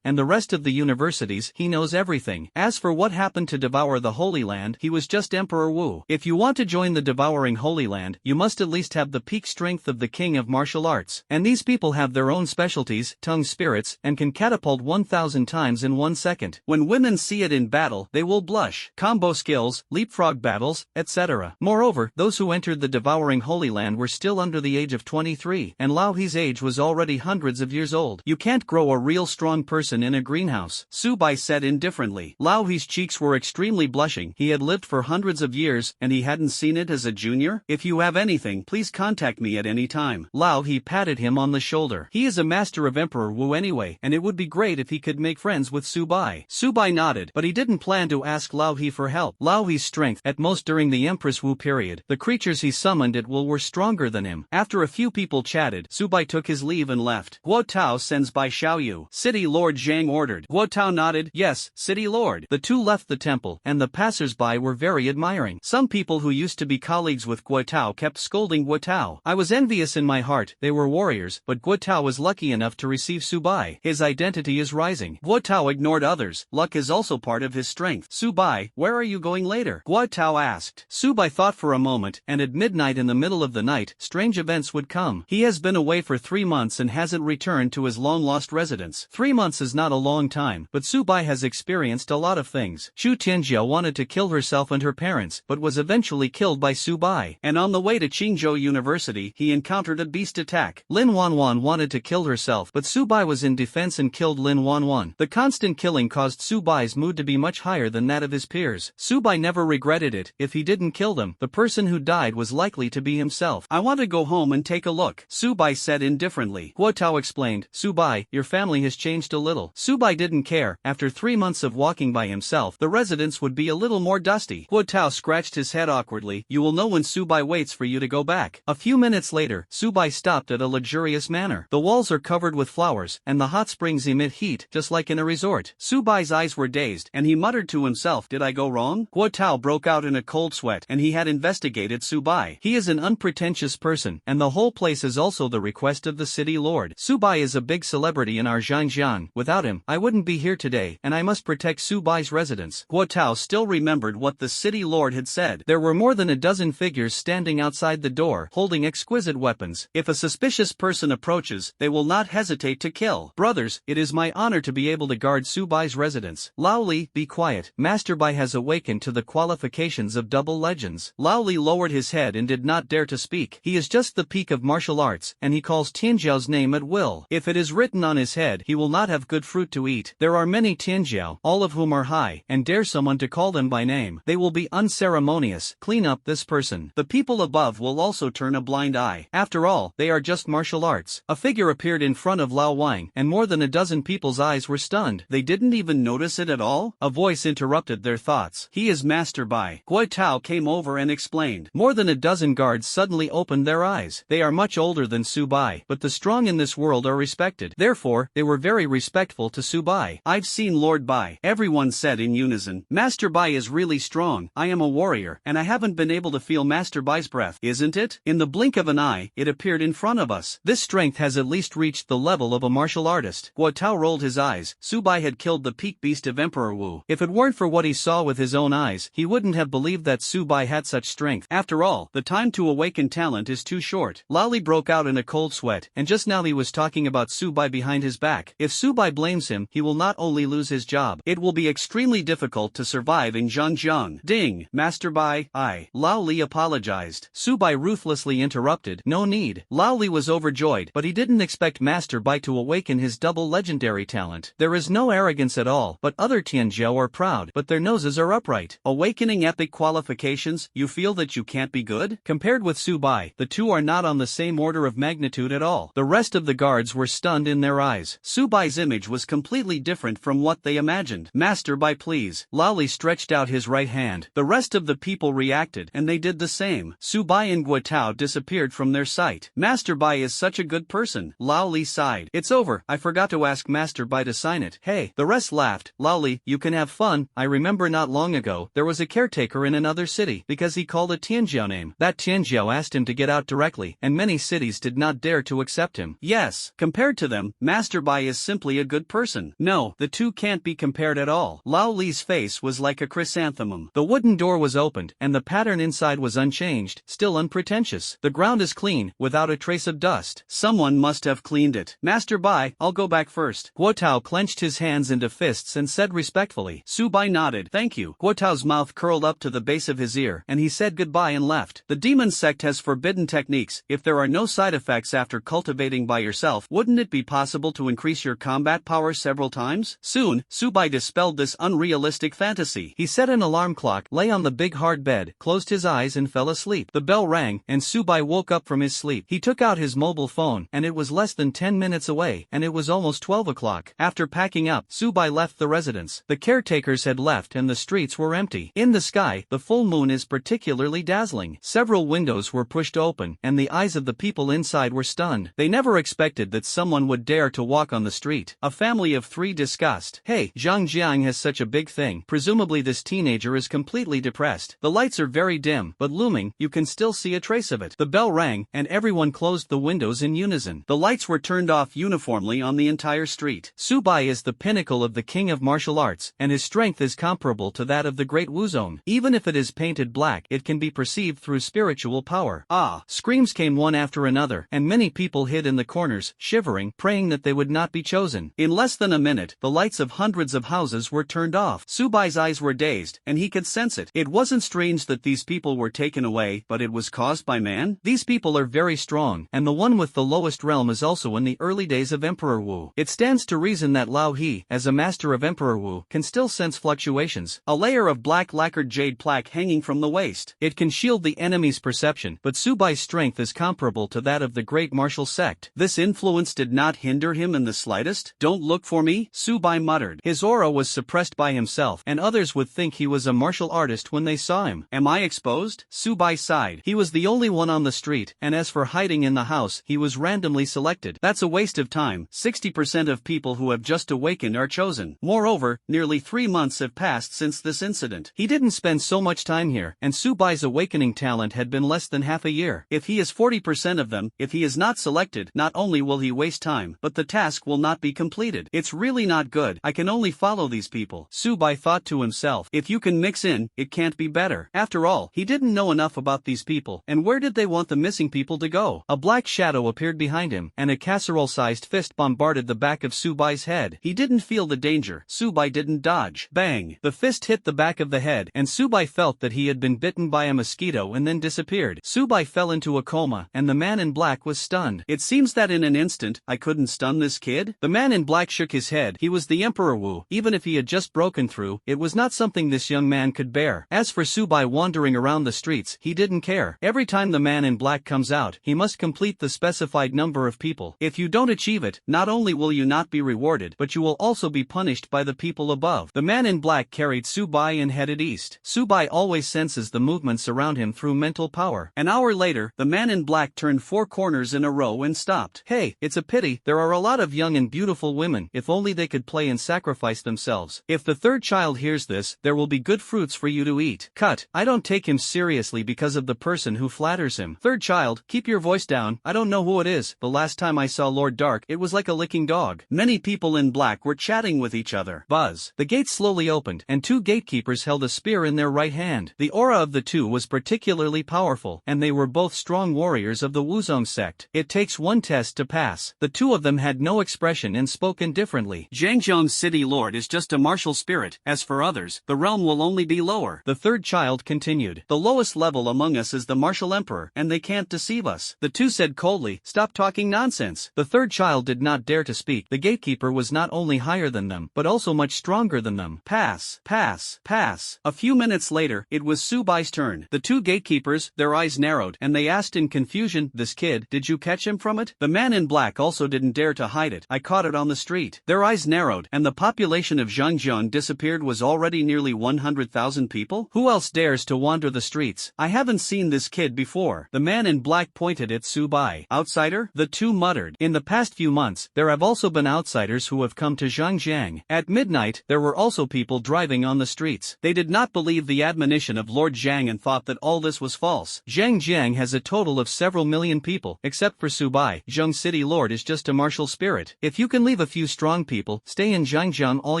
and the rest of the universities, he knows everything. As for what happened to devour the Holy Land, he was just Emperor Wu. If you want to join the devouring Holy Land, you must at least have the peak strength of the King of Martial martial arts. And these people have their own specialties, tongue spirits, and can catapult 1,000 times in 1 second. When women see it in battle, they will blush. Combo skills, leapfrog battles, etc. Moreover, those who entered the devouring Holy Land were still under the age of 23, and Lao He's age was already hundreds of years old. You can't grow a real strong person in a greenhouse, Su Bai said indifferently. Lao He's cheeks were extremely blushing. He had lived for hundreds of years, and he hadn't seen it as a junior. If you have anything, please contact me at any time. Lao He patted him on the shoulder. He is a master of Emperor Wu anyway, and it would be great if he could make friends with Su Bai. Su Bai nodded, but he didn't plan to ask Lao He for help. Lao He's strength, at most during the Empress Wu period, the creatures he summoned at will were stronger than him. After a few people chatted, Su Bai took his leave and left. Guo Tao sends by Xiaoyu. City Lord Zhang ordered. Guo Tao nodded. Yes, City Lord. The two left the temple, and the passers-by were very admiring. Some people who used to be colleagues with Guo Tao kept scolding Guo Tao. I was envious in my heart. They were warriors, but Guo Tao was lucky enough to receive Su Bai. His identity is rising. Guo Tao ignored others. Luck is also part of his strength. Su Bai, where are you going later? Guo Tao asked. Su Bai thought for a moment, and at midnight in the middle of the night, strange events would come. He has been away for 3 months and hasn't returned to his long-lost residence. 3 months is not a long time, but Su Bai has experienced a lot of things. Xu Tianjiao wanted to kill herself and her parents, but was eventually killed by Su Bai. And on the way to Qingzhou University, he encountered a beast attack. Lin Wanwan wanted to kill herself, but Su Bai was in defense and killed Lin Wanwan. The constant killing caused Su Bai's mood to be much higher than that of his peers. Su Bai never regretted it. If he didn't kill them, the person who died was likely to be himself. I want to go home and take a look, Su Bai said indifferently. Guo Tao explained. Su Bai, your family has changed a little. Su Bai didn't care. After 3 months of walking by himself, the residence would be a little more dusty. Guo Tao scratched his head awkwardly. You will know when Su Bai waits for you to go back. A few minutes later, Su Bai stopped at a luxurious manor. The walls are covered with flowers, and the hot springs emit heat, just like in a resort. Su Bai's eyes were dazed, and he muttered to himself, did I go wrong? Guo Tao broke out in a cold sweat, and he had investigated Su Bai. He is an unpretentious person, and the whole place is also the request of the city lord. Su Bai is a big celebrity in our Zhangjiang. Without him, I wouldn't be here today, and I must protect Su Bai's residence. Guo Tao still remembered what the city lord had said. There were more than a dozen figures standing outside the door, holding exquisite weapons. If a suspicious person approaches, they will not hesitate to kill. Brothers, it is my honor to be able to guard Su Bai's residence. Lao Li, be quiet. Master Bai has awakened to the qualifications of double legends. Lao Li lowered his head and did not dare to speak. He is just the peak of martial arts, and he calls Tianjiao's name at will. If it is written on his head, he will not have good fruit to eat. There are many Tianjiao, all of whom are high, and dare someone to call them by name. They will be unceremonious. Clean up this person. The people above will also turn a blind eye. After all, they are just martial arts. A figure appeared in front of Lao Wang, and more than a dozen people's eyes were stunned. They didn't even notice it at all? A voice interrupted their thoughts. He is Master Bai. Guo Tao came over and explained. More than a dozen guards suddenly opened their eyes. They are much older than Su Bai, but the strong in this world are respected. Therefore, they were very respectful to Su Bai. I've seen Lord Bai. Everyone said in unison. Master Bai is really strong. I am a warrior, and I haven't been able to feel Master Bai's breath. Isn't it? In the blink of an eye, it appeared in front of us. This strength has at least reached the level of a martial artist. Guo Tao rolled his eyes. Su Bai had killed the peak beast of Emperor Wu. If it weren't for what he saw with his own eyes, he wouldn't have believed that Su Bai had such strength. After all, the time to awaken talent is too short. Lao Li broke out in a cold sweat, and just now he was talking about Su Bai behind his back. If Su Bai blames him, he will not only lose his job, it will be extremely difficult to survive in Zhangjiang. Ding, Master Bai, Lao Li apologized. Su Bai ruthlessly interrupted. No need. Lao Li was overjoyed, but he didn't expect Master Bai to awaken his double legendary talent. There is no arrogance at all, but other Tianjiao are proud, but their noses are upright. Awakening epic qualifications, you feel that you can't be good? Compared with Su Bai, the two are not on the same order of magnitude at all. The rest of the guards were stunned in their eyes. Su Bai's image was completely different from what they imagined. Master Bai, please. Lao Li stretched out his right hand. The rest of the people reacted, and they did the same. Su Bai and Guo Tao disappeared from their sight. Master Bai is such a good person. Lao Li sighed. It's over. I forgot to ask Master Bai to sign it. Hey, the rest laughed. Lao Li, you can have fun. I remember not long ago, there was a caretaker in another city, because he called a Tianjiao name. That Tianjiao asked him to get out directly, and many cities did not dare to accept him. Yes, compared to them, Master Bai is simply a good person. No, the two can't be compared at all. Lao Li's face was like a chrysanthemum. The wooden door was opened, and the pattern inside was unchanged, still unpretentious. The ground is clean, without a trace of dust. Someone must have cleaned it. Master Bai, I'll go back first. Guo Tao clenched his hands into fists and said respectfully. Su Bai nodded. Thank you. Guo Tao's mouth curled up to the base of his ear, and he said goodbye and left. The demon sect has forbidden techniques. If there are no side effects after cultivating by yourself, wouldn't it be possible to increase your combat power several times? Soon, Su Bai dispelled this unrealistic fantasy. He set an alarm clock, lay on the big hard bed, closed his eyes and fell asleep. The bell rang, and Su Bai woke up from his sleep. He took out his mobile phone, and it was less than 10 minutes away, and it was almost 12 o'clock. After packing up, Su Bai left the residence. The caretakers had left and the streets were empty. In the sky, the full moon is particularly dazzling. Several windows were pushed open, and the eyes of the people inside were stunned. They never expected that someone would dare to walk on the street. A family of 3 discussed. Hey, Zhang Jiang has such a big thing. Presumably this teenager is completely depressed. The lights are very dim, but looming, you can still see a trace of it. The bell rang, and everyone closed the windows in unison. The lights were turned off uniformly on the entire street. Su Bai is the pinnacle of the king of martial arts, and his strength is comparable to that of the great Wuzong. Even if it is painted black, it can be perceived through spiritual power. Ah! Screams came one after another, and many people hid in the corners, shivering, praying that they would not be chosen. In less than a minute, the lights of hundreds of houses were turned off. Su Bai's eyes were dazed, and he could sense it. It wasn't strange that these people were taken away, but it was caused by man? These people are very strong, and the one with the lowest realm is also in the early days of Emperor Wu. It stands to reason that Lao He, as a master of Emperor Wu, can still sense fluctuations. A layer of black lacquered jade plaque hanging from the waist. It can shield the enemy's perception, but Su Bai's strength is comparable to that of the great martial sect. This influence did not hinder him in the slightest. Don't look for me, Su Bai muttered. His aura was suppressed by himself, and others would think he was a martial artist when they saw him. Am I exposed? Su Bai sighed. He was the only one on the street, and as for hiding in the house, he was randomly selected. That's a waste of time. 60% of people who have just awakened are chosen. Moreover, nearly 3 months have passed since this incident. He didn't spend so much time here, and Su Bai's awakening talent had been less than half a year. If he is 40% of them, if he is not selected, not only will he waste time, but the task will not be completed. It's really not good. I can only follow these people. Su Bai thought to himself. If you can mix in, it can't be better. After all, he didn't know enough about these people, and where did they want the missing people to go? A black shadow appeared behind him, and a casserole-sized fist bombarded the back of Su Bai's head. He didn't feel the danger. Su Bai didn't dodge. Bang! The fist hit the back of the head, and Su Bai felt that he had been bitten by a mosquito and then disappeared. Su Bai fell into a coma, and the man in black was stunned. It seems that in an instant, I couldn't stun this kid? The man in black shook his head. He was the Emperor Wu. Even if he had just broken through, it was not something this young man could bear. As for Su Bai wandering around the streets, he didn't care. Every time the man in black comes out, he must complete the specified number of people. If you don't achieve it, not only will you not be rewarded, but you will also be punished by the people above. The man in black carried Su Bai and headed east. Su Bai always senses the movements around him through mental power. An hour later, the man in black turned 4 corners in a row and stopped. Hey, it's a pity, there are a lot of young and beautiful women. If only they could play and sacrifice themselves. If the third child hears this, there will be good fruits for you to eat. Cut. I don't take him seriously because of the person who flatters him. Third child, keep your voice down. I don't know who it is. The last time I saw Lord Dark, it was like a licking dog. Many people in black were chatting with each other. Buzz. The gate slowly opened, and 2 gatekeepers held a spear in their right hand. The aura of the 2 was particularly powerful, and they were both strong warriors of the Wuzong sect. It takes one test to pass. The 2 of them had no expression and spoke indifferently. Zhangjiang's city lord is just a martial spirit. As for others, the realm will only be lower. The third child continued. The lowest level among us is the martial emperor, and they can't deceive us. The 2 said coldly, stop talking nonsense. The third child did not dare to speak. The gatekeeper was not only higher than them, but also much stronger than them. Pass, pass, pass. A few minutes later, it was Su Bai's turn. The 2 gatekeepers, their eyes narrowed, and they asked in confusion, this kid, did you catch him from it? The man in black also didn't dare to hide it. I caught it on the street. Their eyes narrowed, and the population of Zhangjiang disappeared was already nearly 100,000 people? Who else dares to wander the streets? I haven't seen this kid before. The man in black pointed at Su Bai. Outsider? The 2 muttered. In the past few months, there have also been outsiders who have come to Zhangjiang. At midnight, there were also people driving on the streets. They did not believe the admonition of Lord Zhang and thought that all this was false. Zhangjiang has a total of several million people, except for Su Bai. Zhang City Lord is just a martial spirit. If you can leave a few strong people, stay in Zhangjiang all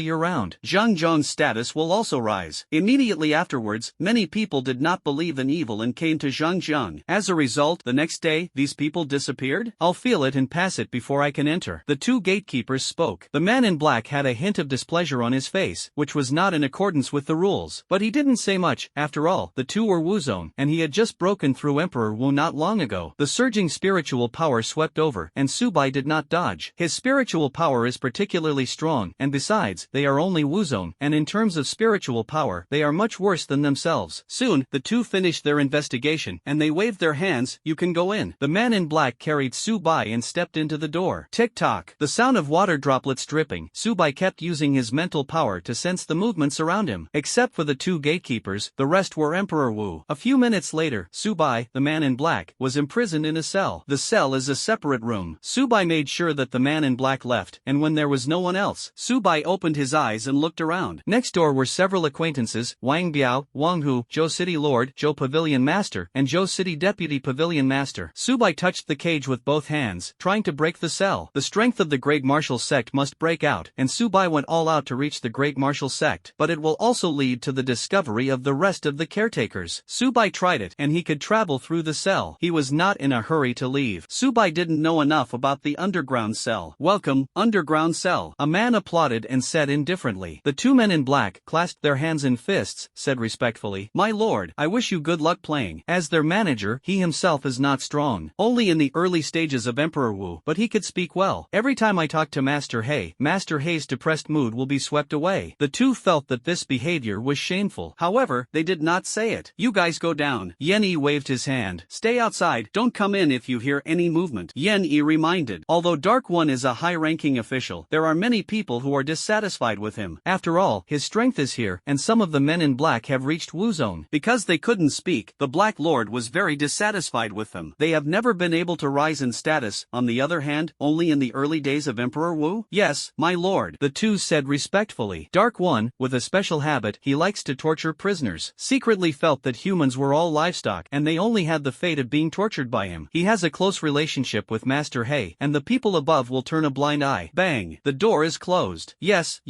year round. Zhangjiang's status will also rise. Immediately afterwards, many people did not believe in evil and came to Zhangjiang. As a result, the next day, Really? These people disappeared? I'll feel it and pass it before I can enter. The two gatekeepers spoke. The man in black had a hint of displeasure on his face, which was not in accordance with the rules. But he didn't say much. After all, the two were Wuzone, and he had just broken through Emperor Wu not long ago. The surging spiritual power swept over, and Subai did not dodge. His spiritual power is particularly strong, and besides, they are only Wuzone, and in terms of spiritual power, they are much worse than themselves. Soon, the two finished their investigation, and they waved their hands. You can go in. The man in black carried Subai and stepped into the door. Tick-tock. The sound of water droplets dripping. Subai kept using his mental power to sense the movements around him. Except for the two gatekeepers, the rest were Emperor Wu. A few minutes later, Subai, the man in black, was imprisoned in a cell. The cell is a separate room. Subai made sure that the man in black left, and when there was no one else, Subai opened his eyes and looked around. Next door were several acquaintances, Wang Biao, Wang Hu, Zhou City Lord, Zhou Pavilion Master, and Zhou City Deputy Pavilion Master. Subai touched the cage with both hands, trying to break the cell. The strength of the great martial sect must break out, and Subai went all out to reach the great martial sect, but it will also lead to the discovery of the rest of the caretakers. Subai tried it, and he could travel through the cell. He was not in a hurry to leave. Subai didn't know enough about the underground cell. Welcome, underground cell. A man applauded and said indifferently. The two men in black clasped their hands in fists, said respectfully, My lord, I wish you good luck playing. As their manager, he himself is not strong. Only in the early stages of Emperor Wu, but he could speak well. Every time I talk to Master He, Master He's depressed mood will be swept away. The two felt that this behavior was shameful. However, they did not say it. You guys go down. Yen Yi waved his hand. Stay outside. Don't come in if you hear any movement. Yen Yi reminded. Although Dark One is a high-ranking official, there are many people who are dissatisfied with him. After all, his strength is here, and some of the men in black have reached Wuzone. Because they couldn't speak, the Black Lord was very dissatisfied with them. They have never been able to rise in status, on the other hand, only in the early days of Emperor Wu? Yes, my lord, the two said respectfully. Dark One, with a special habit, he likes to torture prisoners, secretly felt that humans were all livestock, and they only had the fate of being tortured by him. He has a close relationship with Master He, and the people above will turn a blind eye. Bang! The door is closed. Yes,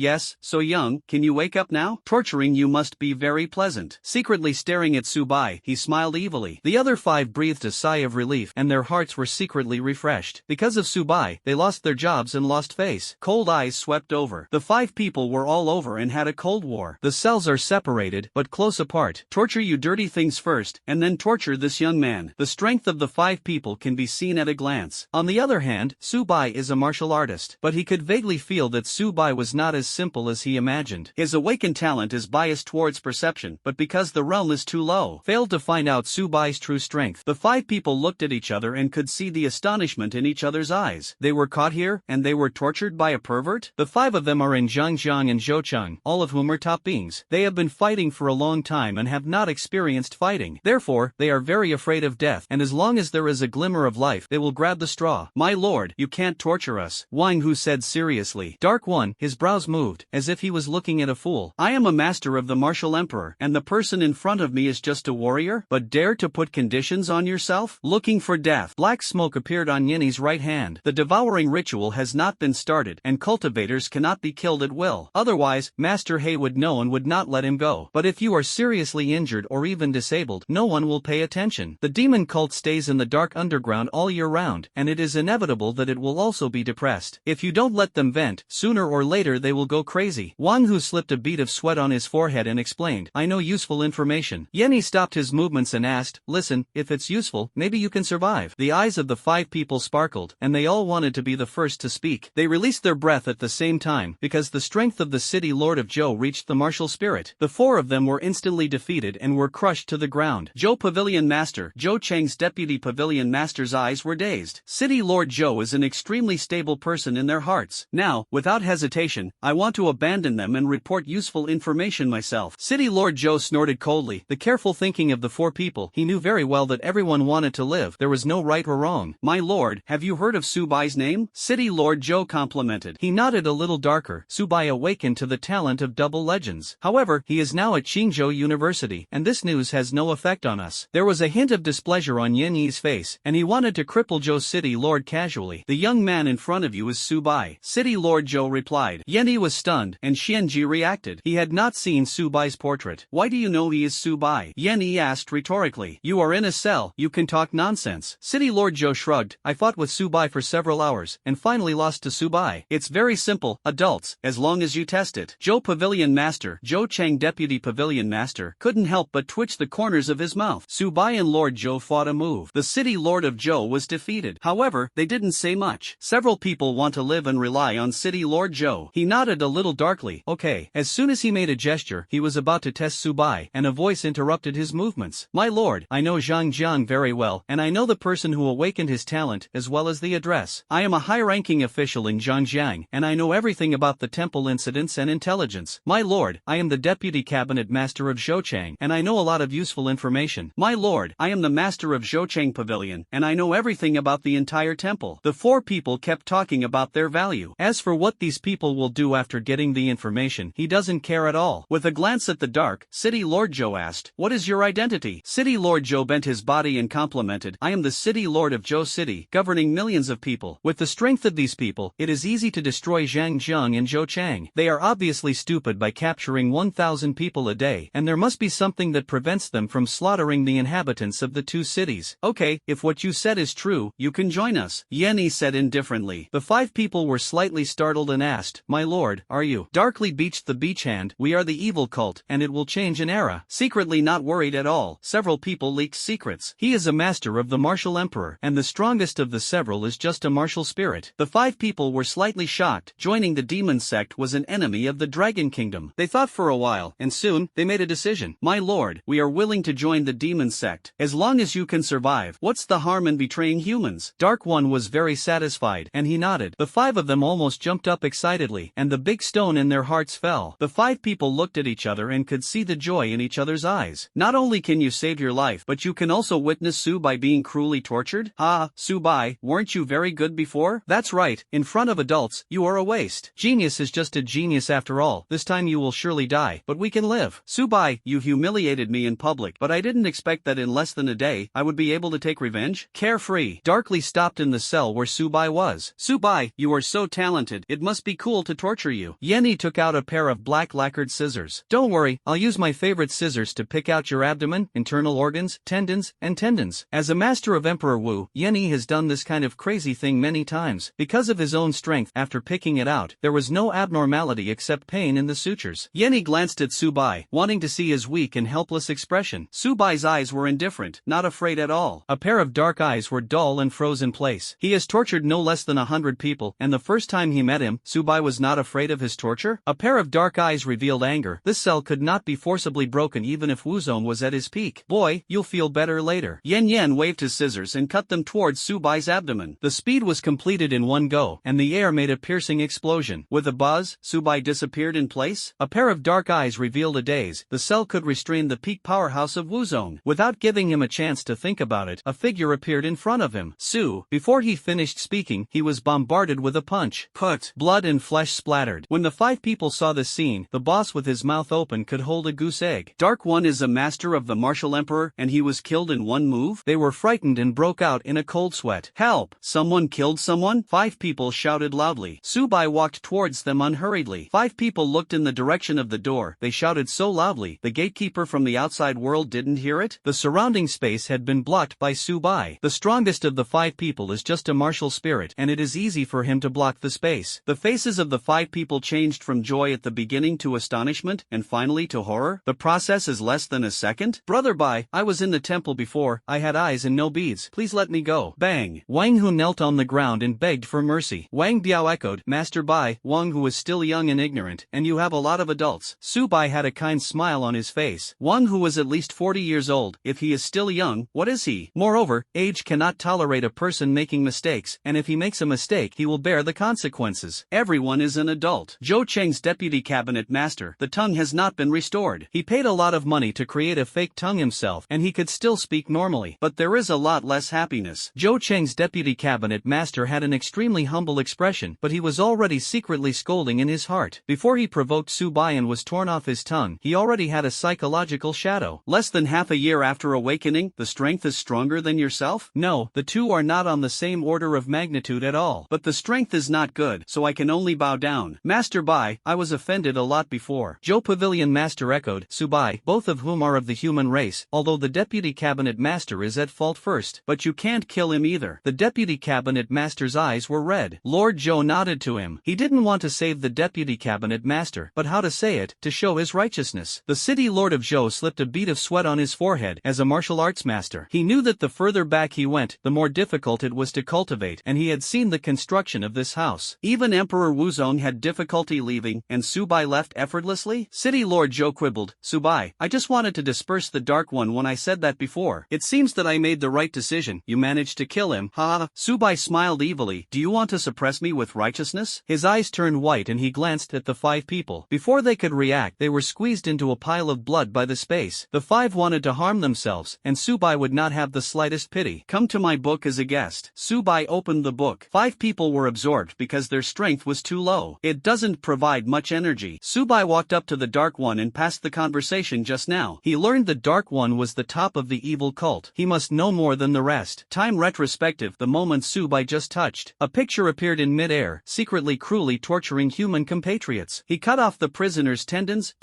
so young, can you wake up now? Torturing you must be very pleasant. Secretly staring at Subai, he smiled evilly. The other five breathed a sigh of relief, and their hearts were secretly refreshed. Because of Subai, they lost their jobs and lost face. Cold eyes swept over. The five people were all over and had a cold war. The cells are separated, but close apart. Torture you dirty things first, and then torture this young man. The strength of the five people can be seen at a glance. On the other hand, Subai is a martial artist, but he could vaguely feel that Subai was not as simple as he imagined. His awakened talent is biased towards perception, but because the realm is too low, failed to find out Subai's true strength. The five people looked at each other and could see the astonishment in each other's eyes. They were caught here, and they were tortured by a pervert? The five of them are in Zhangjiang and Zhoucheng, all of whom are top beings. They have been fighting for a long time and have not experienced fighting. Therefore, they are very afraid of death, and as long as there is a glimmer of life, they will grab the straw. My lord, you can't torture us, Wang Hu said seriously. Dark One, his brows moved, as if he was looking at a fool. I am a master of the martial emperor, and the person in front of me is just a warrior, but dare to put conditions on yourself? Looking for death. Black smoke appeared on Yeni's right hand. The devouring ritual has not been started, and cultivators cannot be killed at will. Otherwise, Master He would know and would not let him go. But if you are seriously injured or even disabled, no one will pay attention. The demon cult stays in the dark underground all year round, and it is inevitable that it will also be depressed. If you don't let them vent, sooner or later they will go crazy. Wang Hu slipped a bead of sweat on his forehead and explained, I know useful information. Yeni stopped his movements and asked, listen, if it's useful, maybe you can survive. The eyes of the five people sparkled, and they all wanted to be the first to speak. They released their breath at the same time, because the strength of the city lord of Zhou reached the martial spirit. The four of them were instantly defeated and were crushed to the ground. Zhou Pavilion Master, Zhou Cheng's deputy pavilion master's eyes were dazed. City Lord Zhou is an extremely stable person in their hearts. Now, without hesitation, I want to abandon them and report useful information myself. City Lord Zhou snorted coldly. The careful thinking of the four people, he knew very well that everyone wanted to live. There was no right or wrong. My lord, have you heard of Subai's name? City Lord Zhou complimented. He nodded a little darker. Subai awakened to the talent of double legends. However, he is now at Qingzhou University, and this news has no effect on us. There was a hint of displeasure on Yen Yi's face, and he wanted to cripple Zhou City Lord casually. The young man in front of you is Subai. City Lord Zhou replied. Yen Yi was stunned, and Xianji reacted. He had not seen Subai's portrait. Why do you know he is Subai? Yen Yi asked rhetorically. You are in a cell, you can talk nonsense. nonsense. City Lord Zhou shrugged. I fought with Subai for several hours, and finally lost to Subai. It's very simple, adults, as long as you test it. Zhou Pavilion Master, Zhou Chang Deputy Pavilion Master, couldn't help but twitch the corners of his mouth. Subai and Lord Zhou fought a move. The City Lord of Zhou was defeated. However, they didn't say much. Several people want to live and rely on City Lord Zhou. He nodded a little darkly. Okay. As soon as he made a gesture, he was about to test Subai, and a voice interrupted his movements. My lord, I know Zhang Jiang very well, and I know the person who awakened his talent, as well as the address. I am a high-ranking official in Zhangjiang, and I know everything about the temple incidents and intelligence. My lord, I am the Deputy Cabinet Master of Zhouchang, and I know a lot of useful information. My lord, I am the Master of Zhouchang Pavilion, and I know everything about the entire temple. The four people kept talking about their value. As for what these people will do after getting the information, he doesn't care at all. With a glance at the dark, City Lord Zhou asked, what is your identity? City Lord Zhou bent his body and complimented, I am the City Lord of Zhou City, governing millions of people. With the strength of these people, it is easy to destroy Zhangjiang and Zhouchang. They are obviously stupid by capturing 1,000 people a day, and there must be something that prevents them from slaughtering the inhabitants of the two cities. Okay, if what you said is true, you can join us, Yenny said indifferently. The five people were slightly startled and asked, my lord, are you? Darkly beached the beach hand, we are the evil cult, and it will change an era. Secretly not worried at all, several people leaked secrets. He is a master of the martial emperor, and the strongest of the several is just a martial spirit. The five people were slightly shocked. Joining the demon sect was an enemy of the dragon kingdom. They thought for a while, and soon, they made a decision. My lord, we are willing to join the demon sect. As long as you can survive, what's the harm in betraying humans? Dark One was very satisfied, and he nodded. The five of them almost jumped up excitedly, and the big stone in their hearts fell. The five people looked at each other and could see the joy in each other's eyes. Not only can you save your life, but you can also witness Subai being cruelly tortured? Ah, Subai, weren't you very good before? That's right, in front of adults, you are a waste. Genius is just a genius after all. This time you will surely die, but we can live. Subai, you humiliated me in public, but I didn't expect that in less than a day, I would be able to take revenge. Carefree, darkly stopped in the cell where Subai was. Subai, you are so talented, it must be cool to torture you. Yenny took out a pair of black lacquered scissors. Don't worry, I'll use my favorite scissors to pick out your abdomen, internal organs, tendons, and tendons. As a master of Emperor Wu, Yenny has done this kind of crazy thing many times. Because of his own strength, after picking it out, there was no abnormality except pain in the sutures. Yenny glanced at Subai, wanting to see his weak and helpless expression. Subai's eyes were indifferent, not afraid at all. A pair of dark eyes were dull and froze in place. He has tortured no less than 100 people, and the first time he met him, Subai was not afraid of his torture? A pair of dark eyes revealed anger. This cell could not be forcibly broken even if Wuzong was at his peak. Boy, you'll feel better later. Yen waved his scissors and cut them towards Subai's abdomen. The speed was completed in one go, and the air made a piercing explosion. With a buzz, Subai disappeared in place. A pair of dark eyes revealed a daze. The cell could restrain the peak powerhouse of Wuzong. Without giving him a chance to think about it, a figure appeared in front of him. Su. Before he finished speaking, he was bombarded with a punch. Put. Blood and flesh splattered. When the five people saw this scene, the boss with his mouth open could hold a goose egg. Dark One is a master of the martial emperor, and he was killed in one move? They were frightened and broke out in a cold sweat. Help! Someone killed someone? Five people shouted loudly. Subai walked towards them unhurriedly. Five people looked in the direction of the door. They shouted so loudly, the gatekeeper from the outside world didn't hear it. The surrounding space had been blocked by Subai. The strongest of the five people is just a martial spirit, and it is easy for him to block the space. The faces of the five people changed from joy at the beginning to astonishment, and finally to horror. The process is less than a second. Brother Bai, I was in the temple before, I had eyes and no beads. Please let me go. Bang. Wang Hu knelt on the ground and begged for mercy. Wang Biao echoed, Master Bai, Wang Hu is still young and ignorant, and you have a lot of adults. Subai had a kind smile on his face. Wang Hu is at least 40 years old. If he is still young, what is he? Moreover, age cannot tolerate a person making mistakes, and if he makes a mistake, he will bear the consequences. Everyone is an adult. Zhou Cheng's deputy cabinet master, the tongue has not been restored. He paid a lot of money to create a fake tongue himself, and he could still speak normally, but there is a lot less happiness. Zhou Cheng's deputy cabinet master had an extremely humble expression, but he was already secretly scolding in his heart. Before he provoked Subai and was torn off his tongue, he already had a psychological shadow. Less than half a year after awakening, the strength is stronger than yourself? No, the two are not on the same order of magnitude at all. But the strength is not good, so I can only bow down. Master Bai, I was offended a lot before. Zhou Pavilion Master echoed, Subai, both of whom are of the human race, although the deputy cabinet master is at fault first, but you can't kill him either. The deputy cabinet master's eyes were red. Lord Zhou nodded to him. He didn't want to save the deputy cabinet master, but how to say it, to show his righteousness. The city lord of Zhou slipped a bead of sweat on his forehead. As a martial arts master, he knew that the further back he went, the more difficult it was to cultivate, and he had seen the construction of this house. Even Emperor Wuzong had difficulty leaving, and Subai left effortlessly? City Lord Zhou quibbled. Subai, I just wanted to disperse the Dark One when I said that before. It seems that I made the right decision. You managed to kill him. Ha! Subai smiled evilly. Do you want to suppress me with righteousness? His eyes turned white and he glanced at the 5 people. Before they could react, they were squeezed into a pile of blood by the space. The 5 wanted to harm themselves, and Subai would not have the slightest pity. Come to my book as a guest. Subai opened the book. 5 people were absorbed because their strength was too low. It doesn't provide much energy. Subai walked up to the Dark One and passed the conversation just now. He learned the Dark One was the top of the evil cult. He must know more than the rest. Time retrospective. The moment Subai just touched, a picture appeared in mid-air, secretly cruelly torturing human compatriots. He cut off the prisoner's tendons,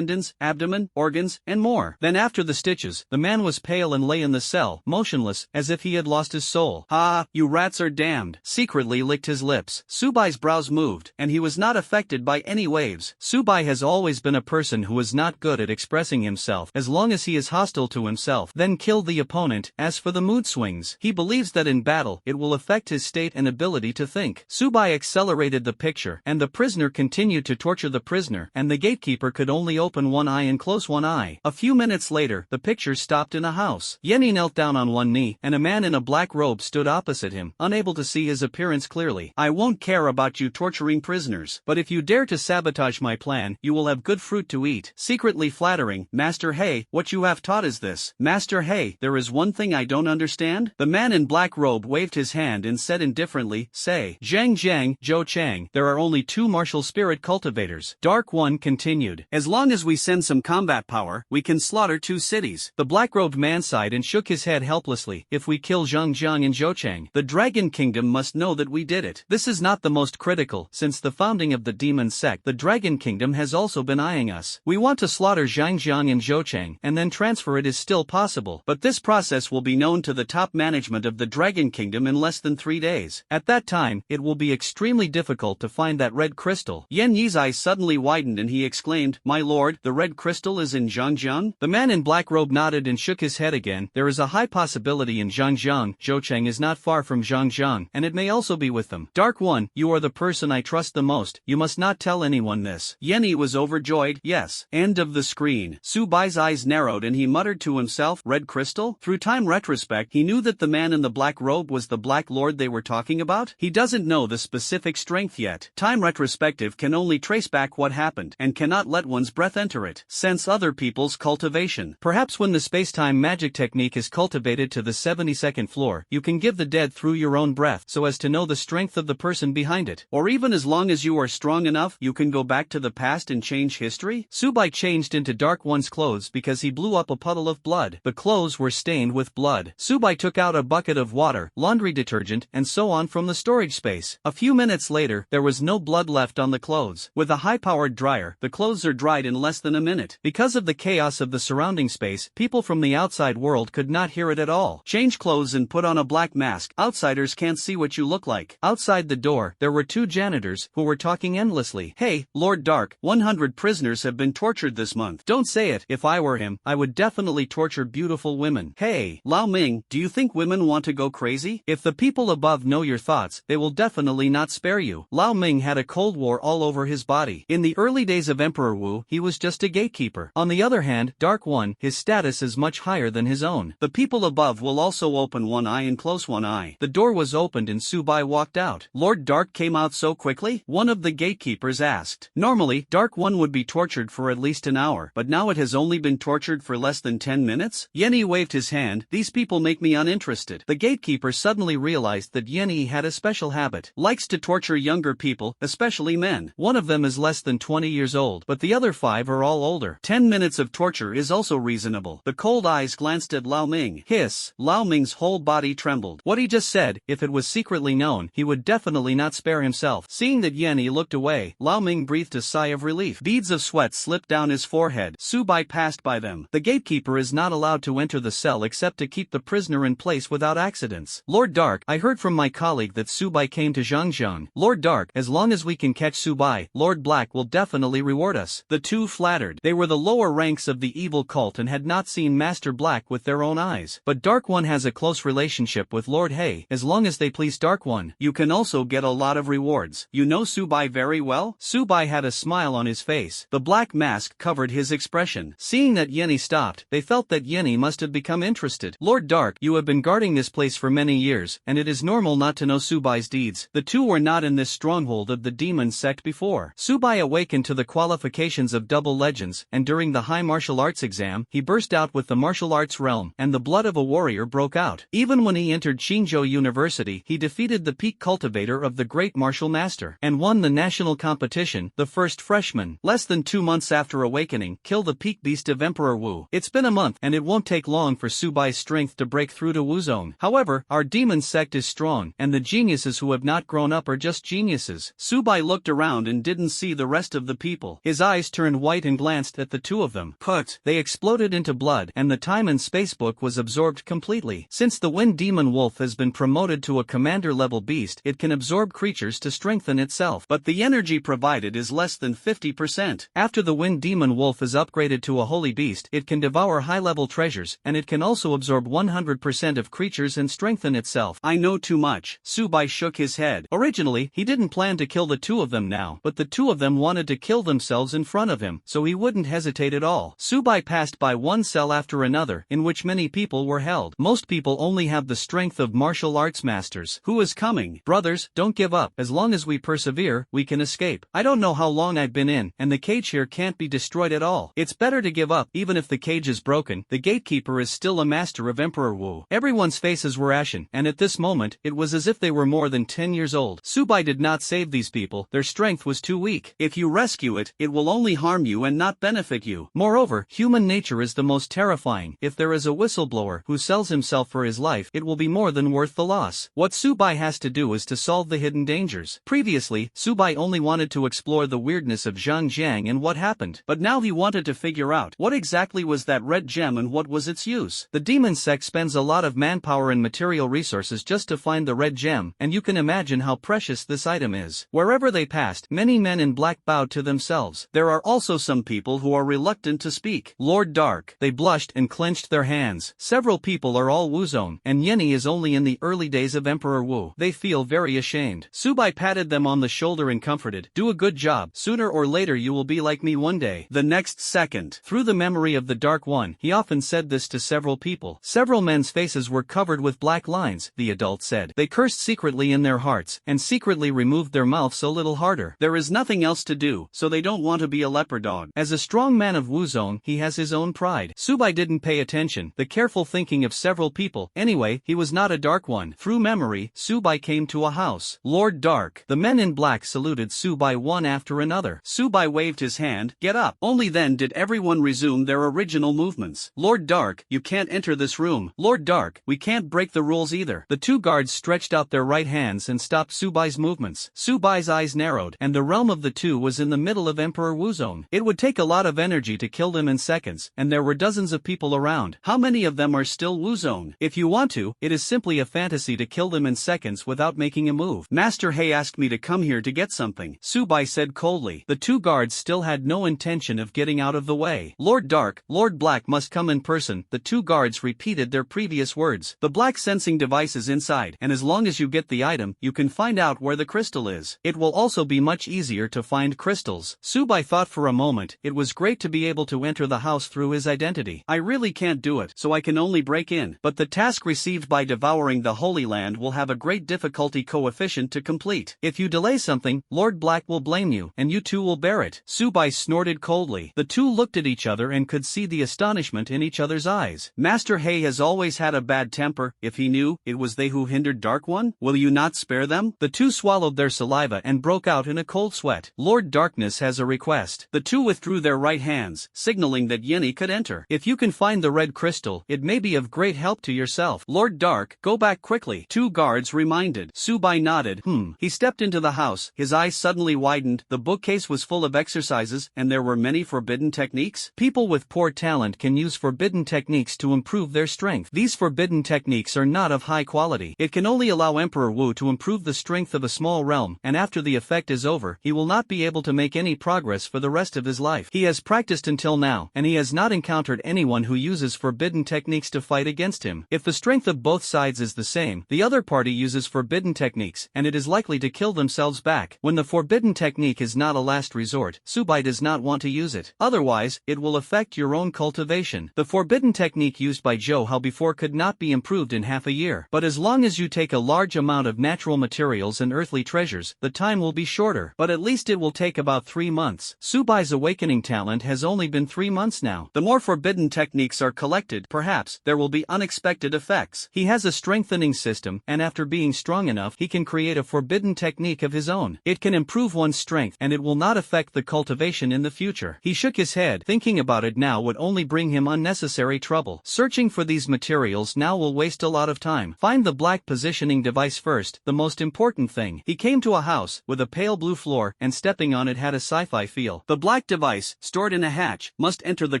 abdomen, organs, and more. Then after the stitches, the man was pale and lay in the cell, motionless, as if he had lost his soul. Ha! You rats are damned. Secretly licked his lips. Subai's brows moved, and he was not affected by any waves. Subai has always been a person who is not good at expressing himself as long as he is hostile to himself. Then kill the opponent. As for the mood swings, he believes that in battle it will affect his state and ability to think. Subai accelerated the picture, and the prisoner continued to torture the prisoner, and the gatekeeper could only open one eye and close one eye. A few minutes later, the picture stopped in a house. Yenny knelt down on one knee, and a man in a black robe stood opposite him, unable to see his appearance clearly. I won't care about you torturing prisoners, but if you dare to sabotage my plan, you will have good fruit to eat. Secretly flattering, Master He, what you have taught is this. Master He, there is one thing I don't understand. The man in black robe waved his hand and said indifferently, say, Zhang Zhang, Zhou Chang, there are only 2 martial spirit cultivators. Dark One continued. As long as we send some combat power, we can slaughter 2 cities. The black-robed man sighed and shook his head helplessly. If we kill Zhang Zhang and Zhou Chang, the Dragon Kingdom must know that we did it. This is not the most critical. Since the founding of the demon sect, the Dragon Kingdom has also been eyeing us. We want to slaughter Zhang Zhang and Zhou Chang, and then transfer it is still possible. But this process will be known to the top management of the Dragon Kingdom in less than 3 days. At that time, it will be extremely difficult to find that red crystal. Yan Yi's eyes suddenly widened and he exclaimed, My lord, the red crystal is in Zhangjiang? The man in black robe nodded and shook his head again. There is a high possibility in Zhangjiang. Zhou Chang is not far from Zhangjiang, and it may also be with them. Dark One, you are the person I trust the most. You must not tell anyone this. Yenny was overjoyed. Yes. End of the screen. Subai's eyes narrowed and he muttered to himself, Red crystal? Through time retrospect, he knew that the man in the black robe was the Black Lord they were talking about. He doesn't know the specific strength yet. Time retrospective can only trace back what happened, and cannot let one's breath enter it. Sense other people's cultivation. Perhaps when the space-time magic technique is cultivated to the 72nd floor, you can give the dead through your own breath so as to know the strength of the person behind it. Or even as long as you are strong enough, you can go back to the past and change history? Subai changed into Dark One's clothes because he blew up a puddle of blood. The clothes were stained with blood. Subai took out a bucket of water, laundry detergent, and so on from the storage space. A few minutes later, there was no blood left on the clothes. With a high-powered dryer, the clothes are dried in less than a minute. Because of the chaos of the surrounding space, people from the outside world could not hear it at all. Change clothes and put on a black mask. Outsiders can't see what you look like. Outside the door, there were 2 janitors who were talking endlessly. Hey, Lord Dark, 100 prisoners have been tortured this month. Don't say it. If I were him, I would definitely torture beautiful women. Hey, Lao Ming, do you think women want to go crazy? If the people above know your thoughts, they will definitely not spare you. Lao Ming had a cold war all over his body. In the early days of Emperor Wu, he was just a gatekeeper. On the other hand, Dark One, his status is much higher than his own. The people above will also open one eye and close one eye. The door was opened and Subai walked out. Lord Dark came out so quickly? One of the gatekeepers asked. Normally, Dark One would be tortured for at least an hour, but now it has only been tortured for less than 10 minutes? Yenny waved his hand. These people make me uninterested. The gatekeeper suddenly realized that Yenny had a special habit. Likes to torture younger people, especially men. One of them is less than 20 years old, but the other 5 are all older. 10 minutes of torture is also reasonable. The cold eyes glanced at Lao Ming. Hiss. Lao Ming's whole body trembled. What he just said, if it was secretly known, he would definitely not spare himself. Seeing that Yenny looked away, Lao Ming breathed a sigh of relief. Beads of sweat slipped down his forehead. Subai passed by them. The gatekeeper is not allowed to enter the cell except to keep the prisoner in place without accidents. Lord Dark, I heard from my colleague that Subai came to Zhangzheng. Lord Dark, as long as we can catch Subai, Lord Black will definitely reward us. The two flattered. They were the lower ranks of the evil cult and had not seen Master Black with their own eyes. But Dark One has a close relationship with Lord Hay. As long as they please Dark One, you can also get a lot of rewards. You know Subai very well? Subai had a smile on his face. The black mask covered his expression. Seeing that Yenny stopped, they felt that Yenny must have become interested. Lord Dark, you have been guarding this place for many years, and it is normal not to know Subai's deeds. The two were not in this stronghold of the demon sect before. Subai awakened to the qualifications of double legends, and during the high martial arts exam, he burst out with the martial arts realm, and the blood of a warrior broke out. Even when he entered Qingzhou University, he defeated the peak cultivator of the great martial master, and won the national competition, the first freshman. Less than 2 months after awakening, kill the peak beast of Emperor Wu. It's been a month, and it won't take long for Subai's strength to break through to Wu Zone. However, our demon sect is strong, and the geniuses who have not grown up are just geniuses. Subai looked around and didn't see the rest of the people. His eyes turned white and glanced at the two of them. Put! They exploded into blood, and the time and space book was absorbed completely. Since the Wind Demon Wolf has been promoted to a commander-level beast, it can absorb creatures to strengthen itself. But the energy provided is less than 50%. After the Wind Demon Wolf is upgraded to a holy beast, it can devour high-level treasures, and it can also absorb 100% of creatures and strengthen itself. I know too much. Subai shook his head. Originally, he didn't plan to kill the two of them now, but the two of them wanted to kill themselves in front of him, so he wouldn't hesitate at all. Subai passed by one cell after another, in which many people were held. Most people only have the strength of martial arts masters. Who is coming? Brothers, don't give up. As long as we persevere, we can escape. I don't know how long I've been in, and the cage here can't be destroyed at all. It's better to give up. Even if the cage is broken, the gatekeeper is still a master of Emperor Wu. Everyone's faces were ashen, and at this moment, it was as if they were more than 10 years old. Subai did not save these people. Their strength was too weak. If you rescue it, it will only harm you and not benefit you. Moreover, human nature is the most terrifying. If there is a whistleblower who sells himself for his life, it will be more than worth the loss. What Subai has to do is to solve the hidden dangers. Previously, Subai only wanted to explore the weirdness of Zhangjiang and what happened, but now he wanted to figure out what exactly was that red gem and what was its use. The demon sect spends a lot of manpower and material resources just to find the red gem, and you can imagine how precious this item is. Wherever they passed, many men in black bowed to themselves. There are also some people who are reluctant to speak. Lord Dark. They blushed and clenched their hands. Several people are all Wuzone, and Yenny is only in the early days of Emperor Wu. They feel very ashamed. Subai patted them on the shoulder and comforted. Do a good job. Sooner or later you will be like me one day. The next second, through the memory of the Dark One, he often said this to several people. Several men's faces were covered with black lines, the adult said. They cursed secretly in their hearts, and secretly removed their mouths a little harder. There is nothing else to do, so they don't want to be a leper dog. As a strong man of Wuzone, he has his own pride. Subai didn't pay attention, the careful thinking of several people. Anyway, he was not a Dark One. Through memory, Subai came to a house. Lord Dark. The men in black saluted Subai one after another. Subai waved his hand. Get up. Only then did everyone resume their original movements. Lord Dark, you can't enter this room. Lord Dark, we can't break the rules either. The two guards stretched out their right hands and stopped Subai's movements. Subai's eyes narrowed, and the realm of the two was in the middle of Emperor Wuzone. It would take a lot of energy to kill them in seconds, and there were dozens of people around. How many of them are still Wuzone? If you want to, it is simply a fantasy to kill them in seconds without making a move. Master Hay asked me to come here to get something, Subai said coldly. The two guards still had no intention of getting out of the way. Lord Dark, Lord Black must come in person. The two guards repeated their previous words. The black sensing device is inside, and as long as you get the item, you can find out where the crystal is. It will also be much easier to find crystals. Subai thought for a moment. It was great to be able to enter the house through his identity. I really can't do it, so I can only break in. But the task received by devouring the Holy Land will have a great difficulty coefficient to complete. If you delay something, Lord Black will blame you, and you two will bear it. Subai snorted coldly. The two looked at each other and could see the astonishment in each other's eyes. Master Hay has always had a bad temper. If he knew it was they who hindered Dark One, will you not spare them? The two swallowed their saliva and broke out in a cold sweat. Lord Darkness has a request. The two withdrew their right hands, signaling that Yenny could enter. If you can find the red crystal, it may be of great help to yourself. Lord Dark, go back quickly. Two guards reminded. Subai nodded. He stepped into the house. His eyes suddenly widened. The bookcase was full of exercises, and there were many forbidden techniques. People with poor talent can use forbidden techniques to improve their strength. strength. These forbidden techniques are not of high quality. It can only allow Emperor Wu to improve the strength of a small realm, and after the effect is over, he will not be able to make any progress for the rest of his life. He has practiced until now, and he has not encountered anyone who uses forbidden techniques to fight against him. If the strength of both sides is the same, the other party uses forbidden techniques, and it is likely to kill themselves back. When the forbidden technique is not a last resort, Subai does not want to use it. Otherwise, it will affect your own cultivation. The forbidden technique used by Zhou Hao before could not be improved in half a year. But as long as you take a large amount of natural materials and earthly treasures, the time will be shorter. But at least it will take about 3 months. Subai's awakening talent has only been 3 months now. The more forbidden techniques are collected, perhaps, there will be unexpected effects. He has a strengthening system, and after being strong enough, he can create a forbidden technique of his own. It can improve one's strength, and it will not affect the cultivation in the future. He shook his head. Thinking about it now would only bring him unnecessary trouble. Searching for these materials now will waste a lot of time. Find the black positioning device first, the most important thing. He came to a house with a pale blue floor, and stepping on it had a sci-fi feel. The black device, stored in a hatch, must enter the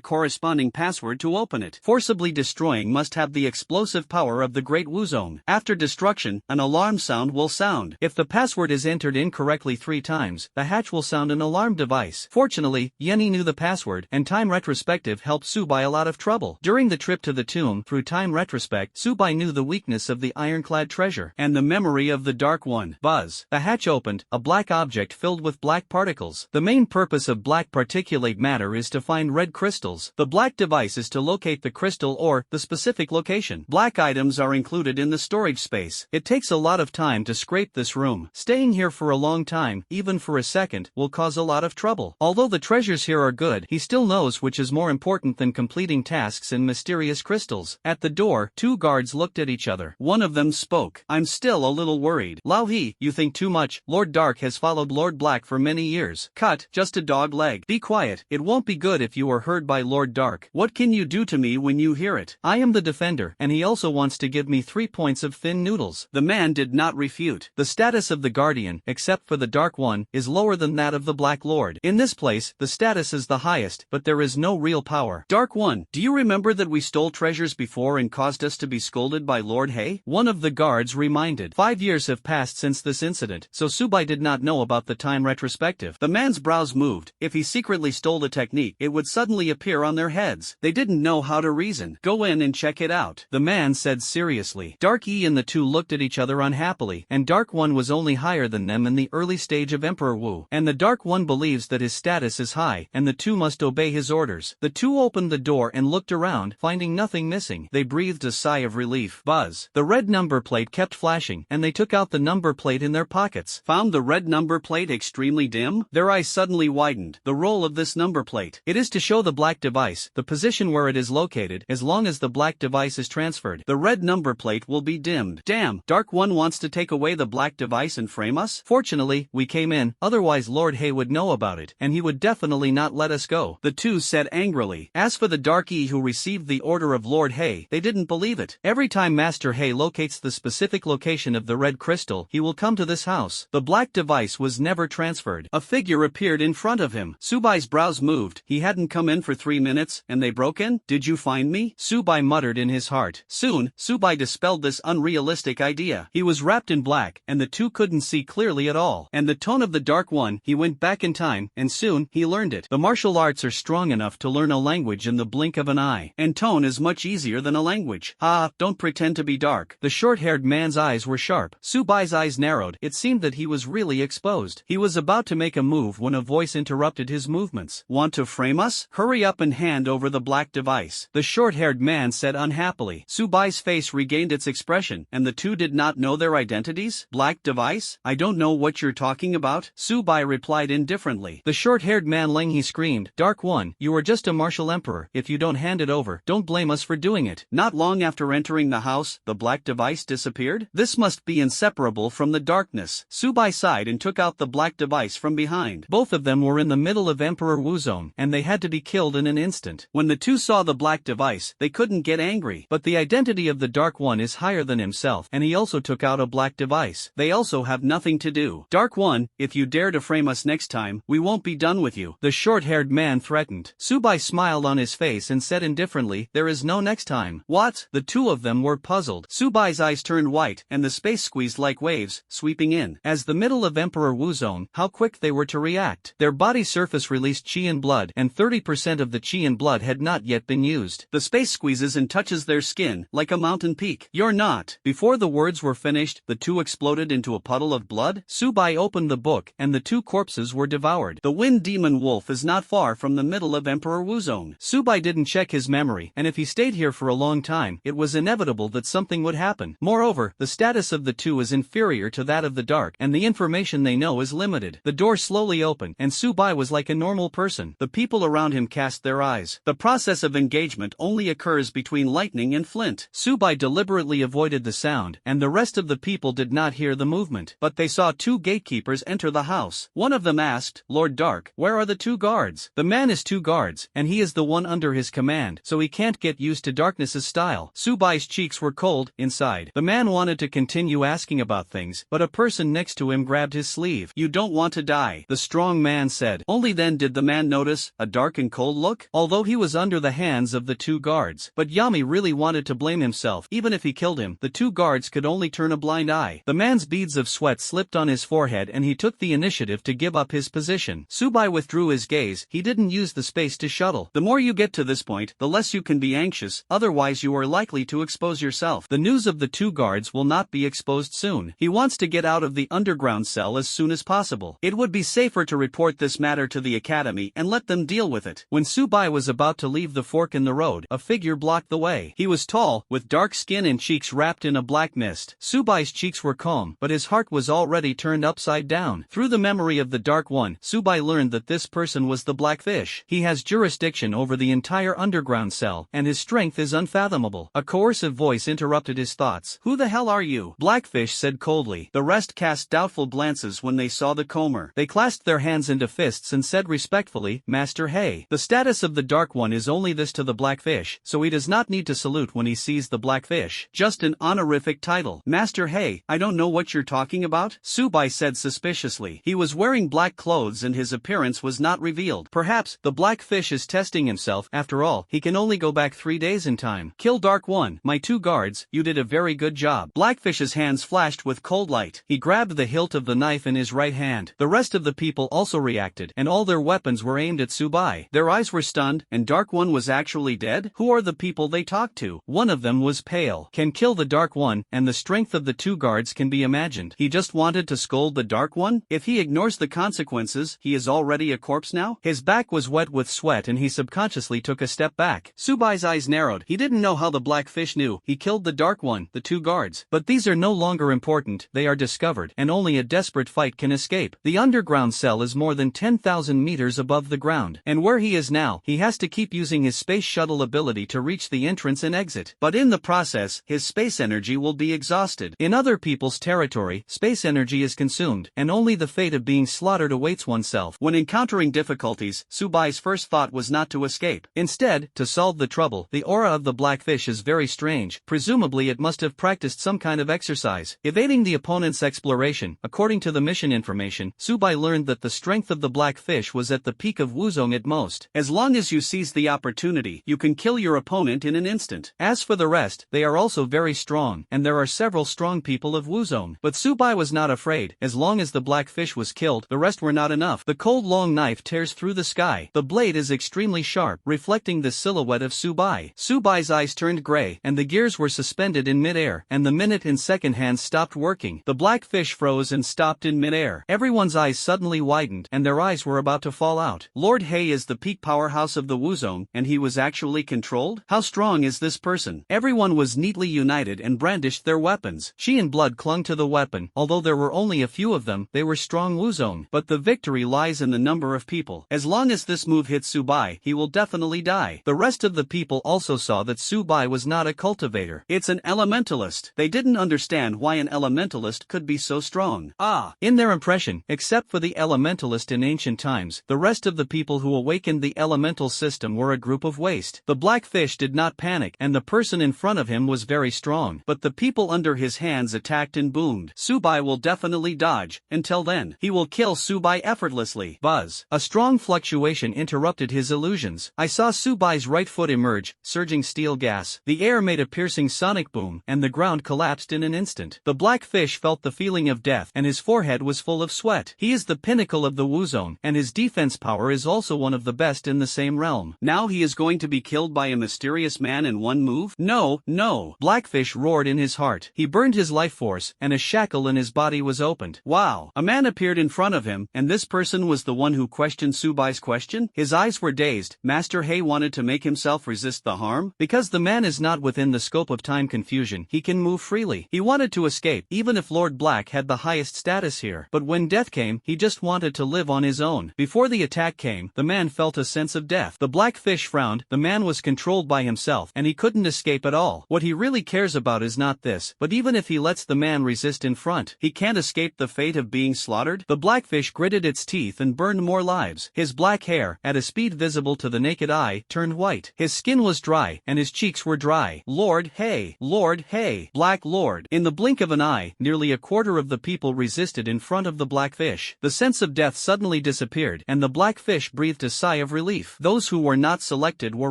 corresponding password to open it. Forcibly destroying must have the explosive power of the Great Wu Zone. After destruction, an alarm sound will sound. If the password is entered incorrectly 3 times, the hatch will sound an alarm device. Fortunately, Yenny knew the password, and time retrospective helped Subai a lot of trouble. During the trip to the tomb, through time retrospect, Subai knew the weakness of the ironclad treasure, and the memory of the Dark One. Buzz. The hatch opened, a black object filled with black particles. The main purpose of black particulate matter is to find red crystals. The black device is to locate the crystal or the specific location. Black items are included in the storage space. It takes a lot of time to scrape this room. Staying here for a long time, even for a second, will cause a lot of trouble. Although the treasures here are good, he still knows which is more important than completing tasks in mysterious crystals. At the door, 2 guards looked at each other. One of them spoke. I'm still a little worried. Lao He, you think too much. Lord Dark has followed Lord Black for many years. Cut, just a dog leg. Be quiet. It won't be good if you are heard by Lord Dark. What can you do to me when you hear it? I am the defender, and he also wants to give me 3 points of thin noodles. The man did not refute. The status of the guardian, except for the Dark One, is lower than that of the Black Lord. In this place, the status is the highest, but there is no real power. Dark One, do you remember that we stole treasures before and caused us to be scolded by Lord He? One of the guards reminded. 5 years have passed since this incident, so Subai did not know about the time retrospective. The man's brows moved. If he secretly stole a technique, it would suddenly appear on their heads. They didn't know how to reason. Go in and check it out, the man said seriously. Dark E and the 2 looked at each other unhappily, and Dark One was only higher than them in the early stage of Emperor Wu, and the Dark One believes that his status is high, and the 2 must obey his orders. The 2 opened the door and looked around, finding nothing missing. They breathed a sigh of relief. Buzz. The red number plate kept flashing, and they took out the number plate in their pockets. Found the red number plate extremely dim? Their eyes suddenly widened. The role of this number plate. It is to show the black device, the position where it is located. As long as the black device is transferred, the red number plate will be dimmed. Damn, Dark One wants to take away the black device and frame us? Fortunately, we came in, otherwise Lord He would know about it, and he would definitely not let us go, the 2 said angrily. As for the Dark E who received the order of Lord He, they didn't believe it. Every time Master He locates the specific location of the red crystal, he will come to this house. The black device was never transferred. A figure appeared in front of him. Subai's brows moved. He hadn't come in for 3 minutes, and they broke in? Did you find me? Subai muttered in his heart. Soon, Subai dispelled this unrealistic idea. He was wrapped in black, and the 2 couldn't see clearly at all. And the tone of the Dark One, he went back in time, and soon, he learned it. The martial arts are strong enough to learn a language in the blink of an eye. And tone is much easier than a language. Ah, don't pretend to be dark. The short-haired man's eyes were sharp. Subai's eyes narrowed. It seemed that he was really exposed. He was about to make a move when a voice interrupted his movements. Want to frame us? Hurry up and hand over the black device, the short-haired man said unhappily. Subai's face regained its expression, and the 2 did not know their identities? Black device? I don't know what you're talking about, Subai replied indifferently. The short-haired man Leng he screamed. Dark One, you are just a martial emperor. If you don't hand it over, don't blame us for doing it. Not long after entering the house, the black device disappeared? This must be inseparable from the darkness. Subai sighed and took out the black device from behind. Both of them were in the middle of Emperor Wu Zone, and they had to be killed in an instant. When the 2 saw the black device, they couldn't get angry. But the identity of the Dark One is higher than himself, and he also took out a black device. They also have nothing to do. Dark One, if you dare to frame us next time, we won't be done with you, the short-haired man threatened. Subai smiled on his face and said indifferently, there is no next time. time. What? The two of them were puzzled. Subai's eyes turned white, and the space squeezed like waves, sweeping in. As the middle of Emperor Wuzong, how quick they were to react. Their body surface released qi and blood, and 30% of the qi and blood had not yet been used. The space squeezes and touches their skin, like a mountain peak. You're not. Before the words were finished, the two exploded into a puddle of blood. Subai opened the book, and the two corpses were devoured. The wind demon wolf is not far from the middle of Emperor Wuzong. Subai didn't check his memory, and if he stayed here for a long time, it was inevitable that something would happen. Moreover, the status of the two is inferior to that of the dark, and the information they know is limited. The door slowly opened, and Subai was like a normal person. The people around him cast their eyes. The process of engagement only occurs between lightning and flint. Subai deliberately avoided the sound, and the rest of the people did not hear the movement. But they saw two gatekeepers enter the house. One of them asked, "Lord Dark, where are the two guards?" The man is two guards, and he is the one under his command, so he can't get used to darkness's style. Subai's cheeks were cold, inside. The man wanted to continue asking about things, but a person next to him grabbed his sleeve. "You don't want to die," the strong man said. Only then did the man notice a dark and cold look, although he was under the hands of the two guards. But Yami really wanted to blame himself. Even if he killed him, the two guards could only turn a blind eye. The man's beads of sweat slipped on his forehead, and he took the initiative to give up his position. Subai withdrew his gaze. He didn't use the space to shuttle. The more you get to this point, the less you can be anxious, otherwise you are likely to expose yourself. The news of the two guards will not be exposed soon. He wants to get out of the underground cell as soon as possible. It would be safer to report this matter to the academy and let them deal with it. When Subai was about to leave the fork in the road, a figure blocked the way. He was tall, with dark skin and cheeks wrapped in a black mist. Subai's cheeks were calm, but his heart was already turned upside down. Through the memory of the Dark One, Subai learned that this person was the Blackfish. He has jurisdiction over the entire underground cell, and his strength is unfathomable. A coercive voice interrupted his thoughts. "Who the hell are you?" Blackfish said coldly. The rest cast doubtful glances when they saw the comer. They clasped their hands into fists and said respectfully, "Master He." The status of the Dark One is only this to the Blackfish, so he does not need to salute when he sees the Blackfish. Just an honorific title. "Master He, I don't know what you're talking about," Subai said suspiciously. He was wearing black clothes and his appearance was not revealed. Perhaps the Blackfish is testing himself. After all, he can only go back 3 days in time. "Kill Dark One, my two guards, you did a very good job." Blackfish's hands flashed with cold light. He grabbed the hilt of the knife in his right hand. The rest of the people also reacted, and all their weapons were aimed at Subai. Their eyes were stunned, and Dark One was actually dead? Who are the people they talked to? One of them was pale. Can kill the Dark One, and the strength of the two guards can be imagined. He just wanted to scold the Dark One? If he ignores the consequences, he is already a corpse now? His back was wet with sweat and he subconsciously took a step back. Subai's eyes narrowed. He didn't know how the Blackfish knew. He killed the Dark One, the two guards. But these are no longer important. They are discovered, and only a desperate fight can escape. The underground cell is more than 10,000 meters above the ground, and where he is now, he has to keep using his space shuttle ability to reach the entrance and exit. But in the process, his space energy will be exhausted. In other people's territory, space energy is consumed, and only the fate of being slaughtered awaits oneself. When encountering difficulties, Subai's first thought was not to escape. Instead, to solve the trouble. The aura of the Blackfish is very strange. Presumably it must have practiced some kind of exercise. Evading the opponent's exploration. According to the mission information, Subai learned that the strength of the Blackfish was at the peak of Wuzong at most. As long as you seize the opportunity, you can kill your opponent in an instant. As for the rest, they are also very strong, and there are several strong people of Wuzong. But Subai was not afraid. As long as the Blackfish was killed, the rest were not enough. The cold long knife tears through the sky. The blade is extremely sharp, reflecting the silhouette of Subai. Subai's eyes turned gray, and the gears were suspended in midair, and the minute and second hands stopped working. The Blackfish froze and stopped in midair. Everyone's eyes suddenly widened, and their eyes were about to fall out. Lord He is the peak powerhouse of the Wuzong, and he was actually controlled? How strong is this person? Everyone was neatly united and brandished their weapons. Qi and blood clung to the weapon. Although there were only a few of them, they were strong Wuzong. But the victory lies in the number of people. As long as this move hits Subai, he will definitely die. The rest of the people also saw that Subai was not a cultivator. It's an elementalist. They didn't understand why an elementalist could be so strong. In their impression, except for the elementalist in ancient times, the rest of the people who awakened the elemental system were a group of waste. The Blackfish did not panic, and the person in front of him was very strong. But the people under his hands attacked and boomed. Subai will definitely dodge. Until then, he will kill Subai effortlessly. Buzz. A strong fluctuation interrupted his illusions. I saw Subai's right foot emerge, surging steel gas. The air made a piercing sonic boom, and the ground collapsed in an instant. The black fish felt the feeling of death, and his forehead was full of sweat. He is the pinnacle of the Wu Zone, and his defense power is also one of the best in the same realm. Now he is going to be killed by a mysterious man in one move? No, no. Blackfish roared in his heart. He burned his life force, and a shackle in his body was opened. Wow. A man appeared in front of him, and this person was the one who questioned Subai's question? His eyes were dazed. Master He wanted to make himself resist the harm? Because the man is not within the scope of time confusion, he can move freely. He wanted to escape, even if Lord Black had the highest status here. But when death came, he just wanted to live on his own. Before the attack came, the man felt a sense of death. The black fish frowned. The man was controlled by himself, and he couldn't escape at all. What he really cares about is not this, but even if he lets the man resist in front, he can't escape the fate of being slaughtered. The blackfish gritted its teeth and burned more lives. His black hair, at a speed visible to the naked eye, turned white. His skin was dry, and his cheeks were dry. Lord He! Lord He! Black Lord! In the blink of an eye, nearly a quarter of the people resisted in front of the blackfish. The sense of death suddenly disappeared, and the blackfish breathed a sigh of relief. Those who were not selected were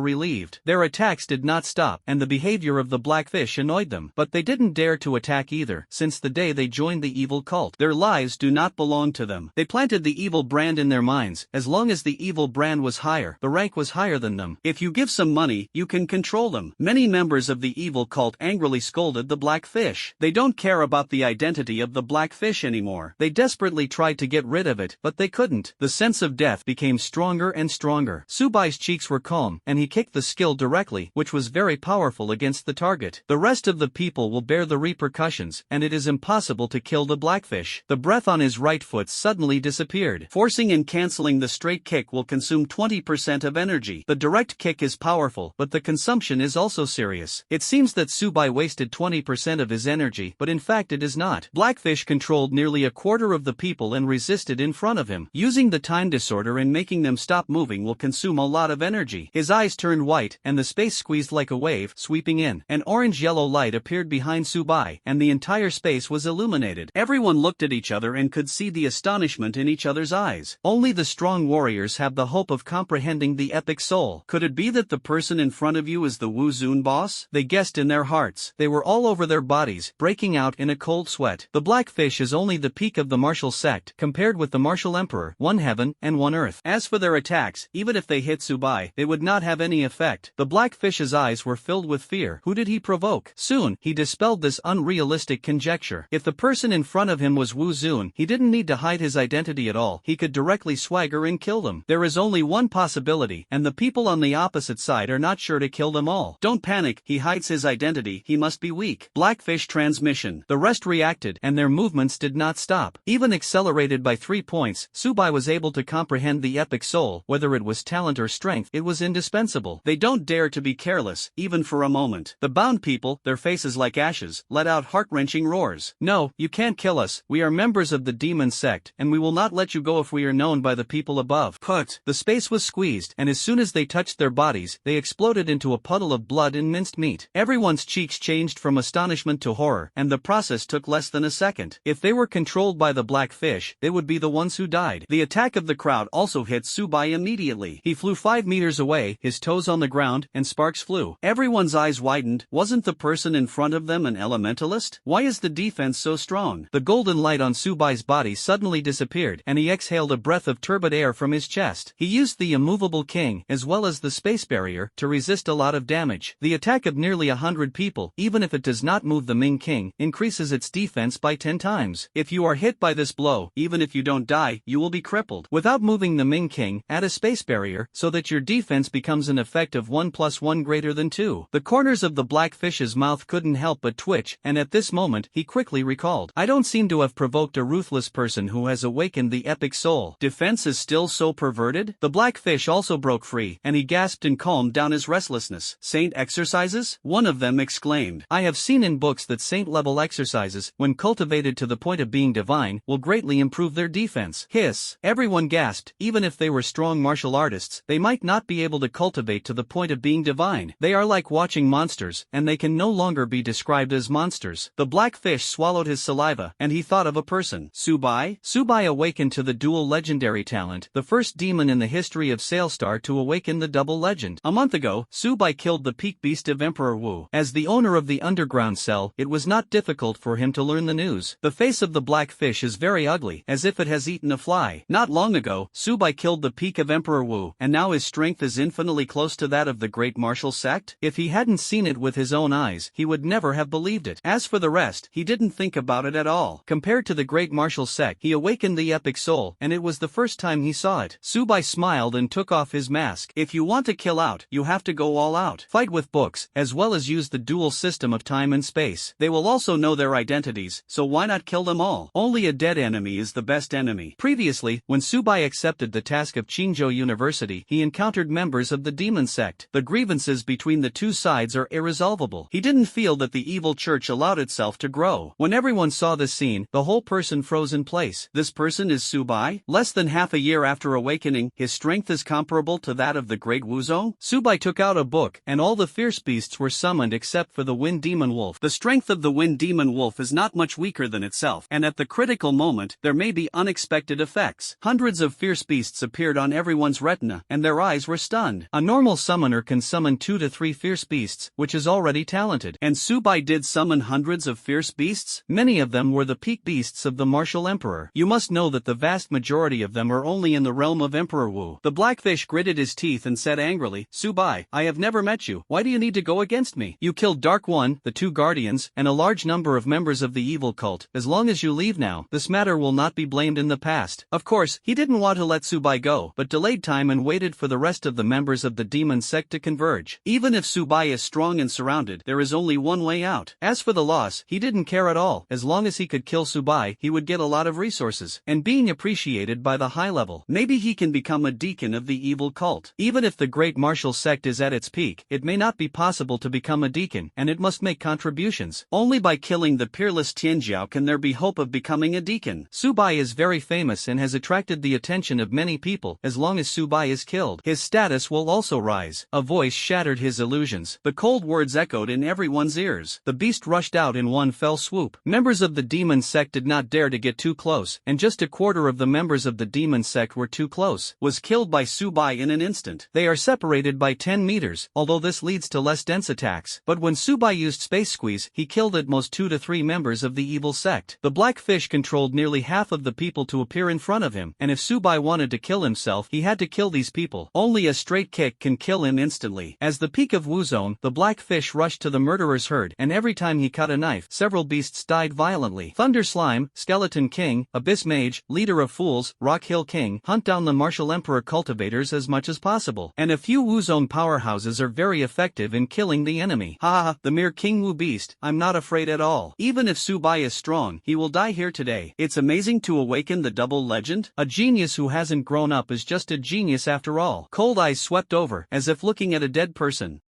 relieved. Their attacks did not stop, and the behavior of the blackfish annoyed them. But they didn't dare to attack either, since the day they joined the evil cult. Their lives do not belong to them. They planted the evil brand in their minds. As long as the evil brand was higher, the rank was higher than them. If you give some money, you can control them. Many members of the evil cult angrily scolded the blackfish. They don't care about the identity of the blackfish anymore. They desperately tried to get rid of it, but they couldn't. The sense of death became stronger and stronger. Subai's cheeks were calm, and he kicked the skill directly, which was very powerful against the target. The rest of the people will bear the repercussions, and it is impossible to kill the blackfish. The breath on his right foot suddenly disappeared. Forcing and canceling the straight kick will consume 20% of energy. The direct kick is powerful, but the consumption is also serious. It seems that Subai wasted 20% of his energy, but in fact it is not. Blackfish controlled nearly a quarter of the people and resisted in front of him. Using the time disorder and making them stop moving will consume a lot of energy. His eyes turned white, and the space squeezed like a wave, sweeping in. An orange-yellow light appeared behind Subai, and the entire space was illuminated. Everyone looked at each other and could see the astonishment in each other's eyes. Only the strong warriors have the hope of comprehending the epic soul. Could it be that the person in front of you is the Wu Zun boss? They guessed in their hearts. They were all over their bodies, breaking out in a cold sweat. The blackfish is only the peak of the martial sect, compared with the martial emperor, one heaven and one earth. As for their attacks, even if they hit Subai, they would not have any effect. The blackfish's eyes were filled with fear. Who did he provoke? Soon, he dispelled this unrealistic conjecture. If the person in front of him was Wu Zun, he didn't need to hide his identity at all. He could directly swagger and kill them. There is only one possibility, and the people on the opposite side are not sure to kill them all. Don't panic, he hides his identity, he must be weak. Blackfish transmission. The rest reacted, and their movements did not stop. Even accelerated by 3 points, Subai was able to comprehend the epic soul. Whether it was talent or strength, it was indispensable. They don't dare to be careless, even for a moment. The bound people, their faces like ashes, let out heart-wrenching roars. No, you can't kill us. We are members of the demon sect, and we will not let you go if we are known by the people above. Put. The space was squeezed, and as soon as they touched their bodies, they exploded into a puddle of blood and minced meat. Everyone's cheeks changed from astonishment to horror, and the process took less than a second. If they were controlled by the black fish, they would be the ones who died. The attack of the crowd also hit Subai immediately. He flew 5 meters away, his toes on the ground, and sparks flew. Everyone's eyes widened. Wasn't the person in front of them an elementalist? Why is the defense so strong? The golden light on Subai's body suddenly disappeared, and he exhaled a breath of turbid air from his chest. He used the immovable king, as well as the space barrier, to resist a lot of damage. The attack of nearly 100 people, even if it does not move the Ming King, increases its defense by 10 times. If you are hit by this blow, even if you don't die, you will be crippled. Without moving the Ming King, add a space barrier, so that your defense becomes an effect of 1 + 1 greater than 2. The corners of the blackfish's mouth couldn't help but twitch, and at this moment, he quickly recalled. I don't seem to have provoked a ruthless person who has awakened the epic soul. Defense is still so perverted? The blackfish also broke free, and he gasped and calmed down his restlessness. Saint exercises? One of them exclaimed. I have seen in books that saint-level exercises, when cultivated to the point of being divine, will greatly improve their defense. Hiss. Everyone gasped. Even if they were strong martial artists, they might not be able to cultivate to the point of being divine. They are like watching monsters, and they can no longer be described as monsters. The blackfish swallowed his saliva, and he thought of a person. Subai? Subai awakened to the dual legendary talent, the first demon in the history of Sailstar to awaken the double legend. A month ago, Subai Subai killed the peak beast of Emperor Wu. As the owner of the underground cell, it was not difficult for him to learn the news. The face of the black fish is very ugly, as if it has eaten a fly. Not long ago, Subai killed the peak of Emperor Wu, and now his strength is infinitely close to that of the great martial sect? If he hadn't seen it with his own eyes, he would never have believed it. As for the rest, he didn't think about it at all. Compared to the great martial sect, he awakened the epic soul, and it was the first time he saw it. Subai smiled and took off his mask. If you want to kill out, you have to go all out. Fight with books, as well as use the dual system of time and space. They will also know their identities, so why not kill them all? Only a dead enemy is the best enemy. Previously, when Subai accepted the task of Qingzhou University, he encountered members of the demon sect. The grievances between the two sides are irresolvable. He didn't feel that the evil church allowed itself to grow. When everyone saw this scene, the whole person froze in place. This person is Subai? Less than half a year after awakening, his strength is comparable to that of the great Wuzong? Subai took out a book, and all the fierce beasts were summoned except for the wind demon wolf. The strength of the wind demon wolf is not much weaker than itself, and at the critical moment, there may be unexpected effects. Hundreds of fierce beasts appeared on everyone's retina, and their eyes were stunned. A normal summoner can summon 2 to 3 fierce beasts, which is already talented. And Subai did summon hundreds of fierce beasts? Many of them were the peak beasts of the martial emperor. You must know that the vast majority of them are only in the realm of Emperor Wu. The blackfish gritted his teeth and said angrily, Subai, I have never met you. Why do you need to go against me? You killed Dark One, the 2 guardians, and a large number of members of the evil cult. As long as you leave now, this matter will not be blamed in the past. Of course, he didn't want to let Subai go, but delayed time and waited for the rest of the members of the demon sect to converge. Even if Subai is strong and surrounded, there is only one way out. As for the loss, he didn't care at all. As long as he could kill Subai, he would get a lot of resources, and being appreciated by the high level. Maybe he can become a deacon of the evil cult. Even if the great martial sect is at its peak, it may not be possible to become a deacon, and it must make contributions. Only by killing the peerless Tianjiao can there be hope of becoming a deacon. Subai is very famous and has attracted the attention of many people. As long as Subai is killed, his status will also rise. A voice shattered his illusions. The cold words echoed in everyone's ears. The beast rushed out in one fell swoop. Members of the demon sect did not dare to get too close, and just a quarter of the members of the demon sect were too close. Was killed by Subai in an instant. They are separated by 10 meters, although this leads to less dense attacks. But when Subai used space squeeze, he killed at most 2 to 3 members of the evil sect. The black fish controlled nearly half of the people to appear in front of him, and if Subai wanted to kill himself, he had to kill these people. Only a straight kick can kill him instantly. As the peak of Wuzone, the black fish rushed to the murderer's herd, and every time he cut a knife, several beasts died violently. Thunder Slime, Skeleton King, Abyss Mage, Leader of Fools, Rock Hill King, hunt down the martial emperor cultivators as much as possible. And a few Wuzone powerhouses are very effective in killing the enemy. Ha, the mere King Wu beast, I'm not afraid at all. Even if Subai is strong, he will die here today. It's amazing to awaken the double legend. A genius who hasn't grown up is just a genius after all. Cold eyes swept over, as if looking at a dead person.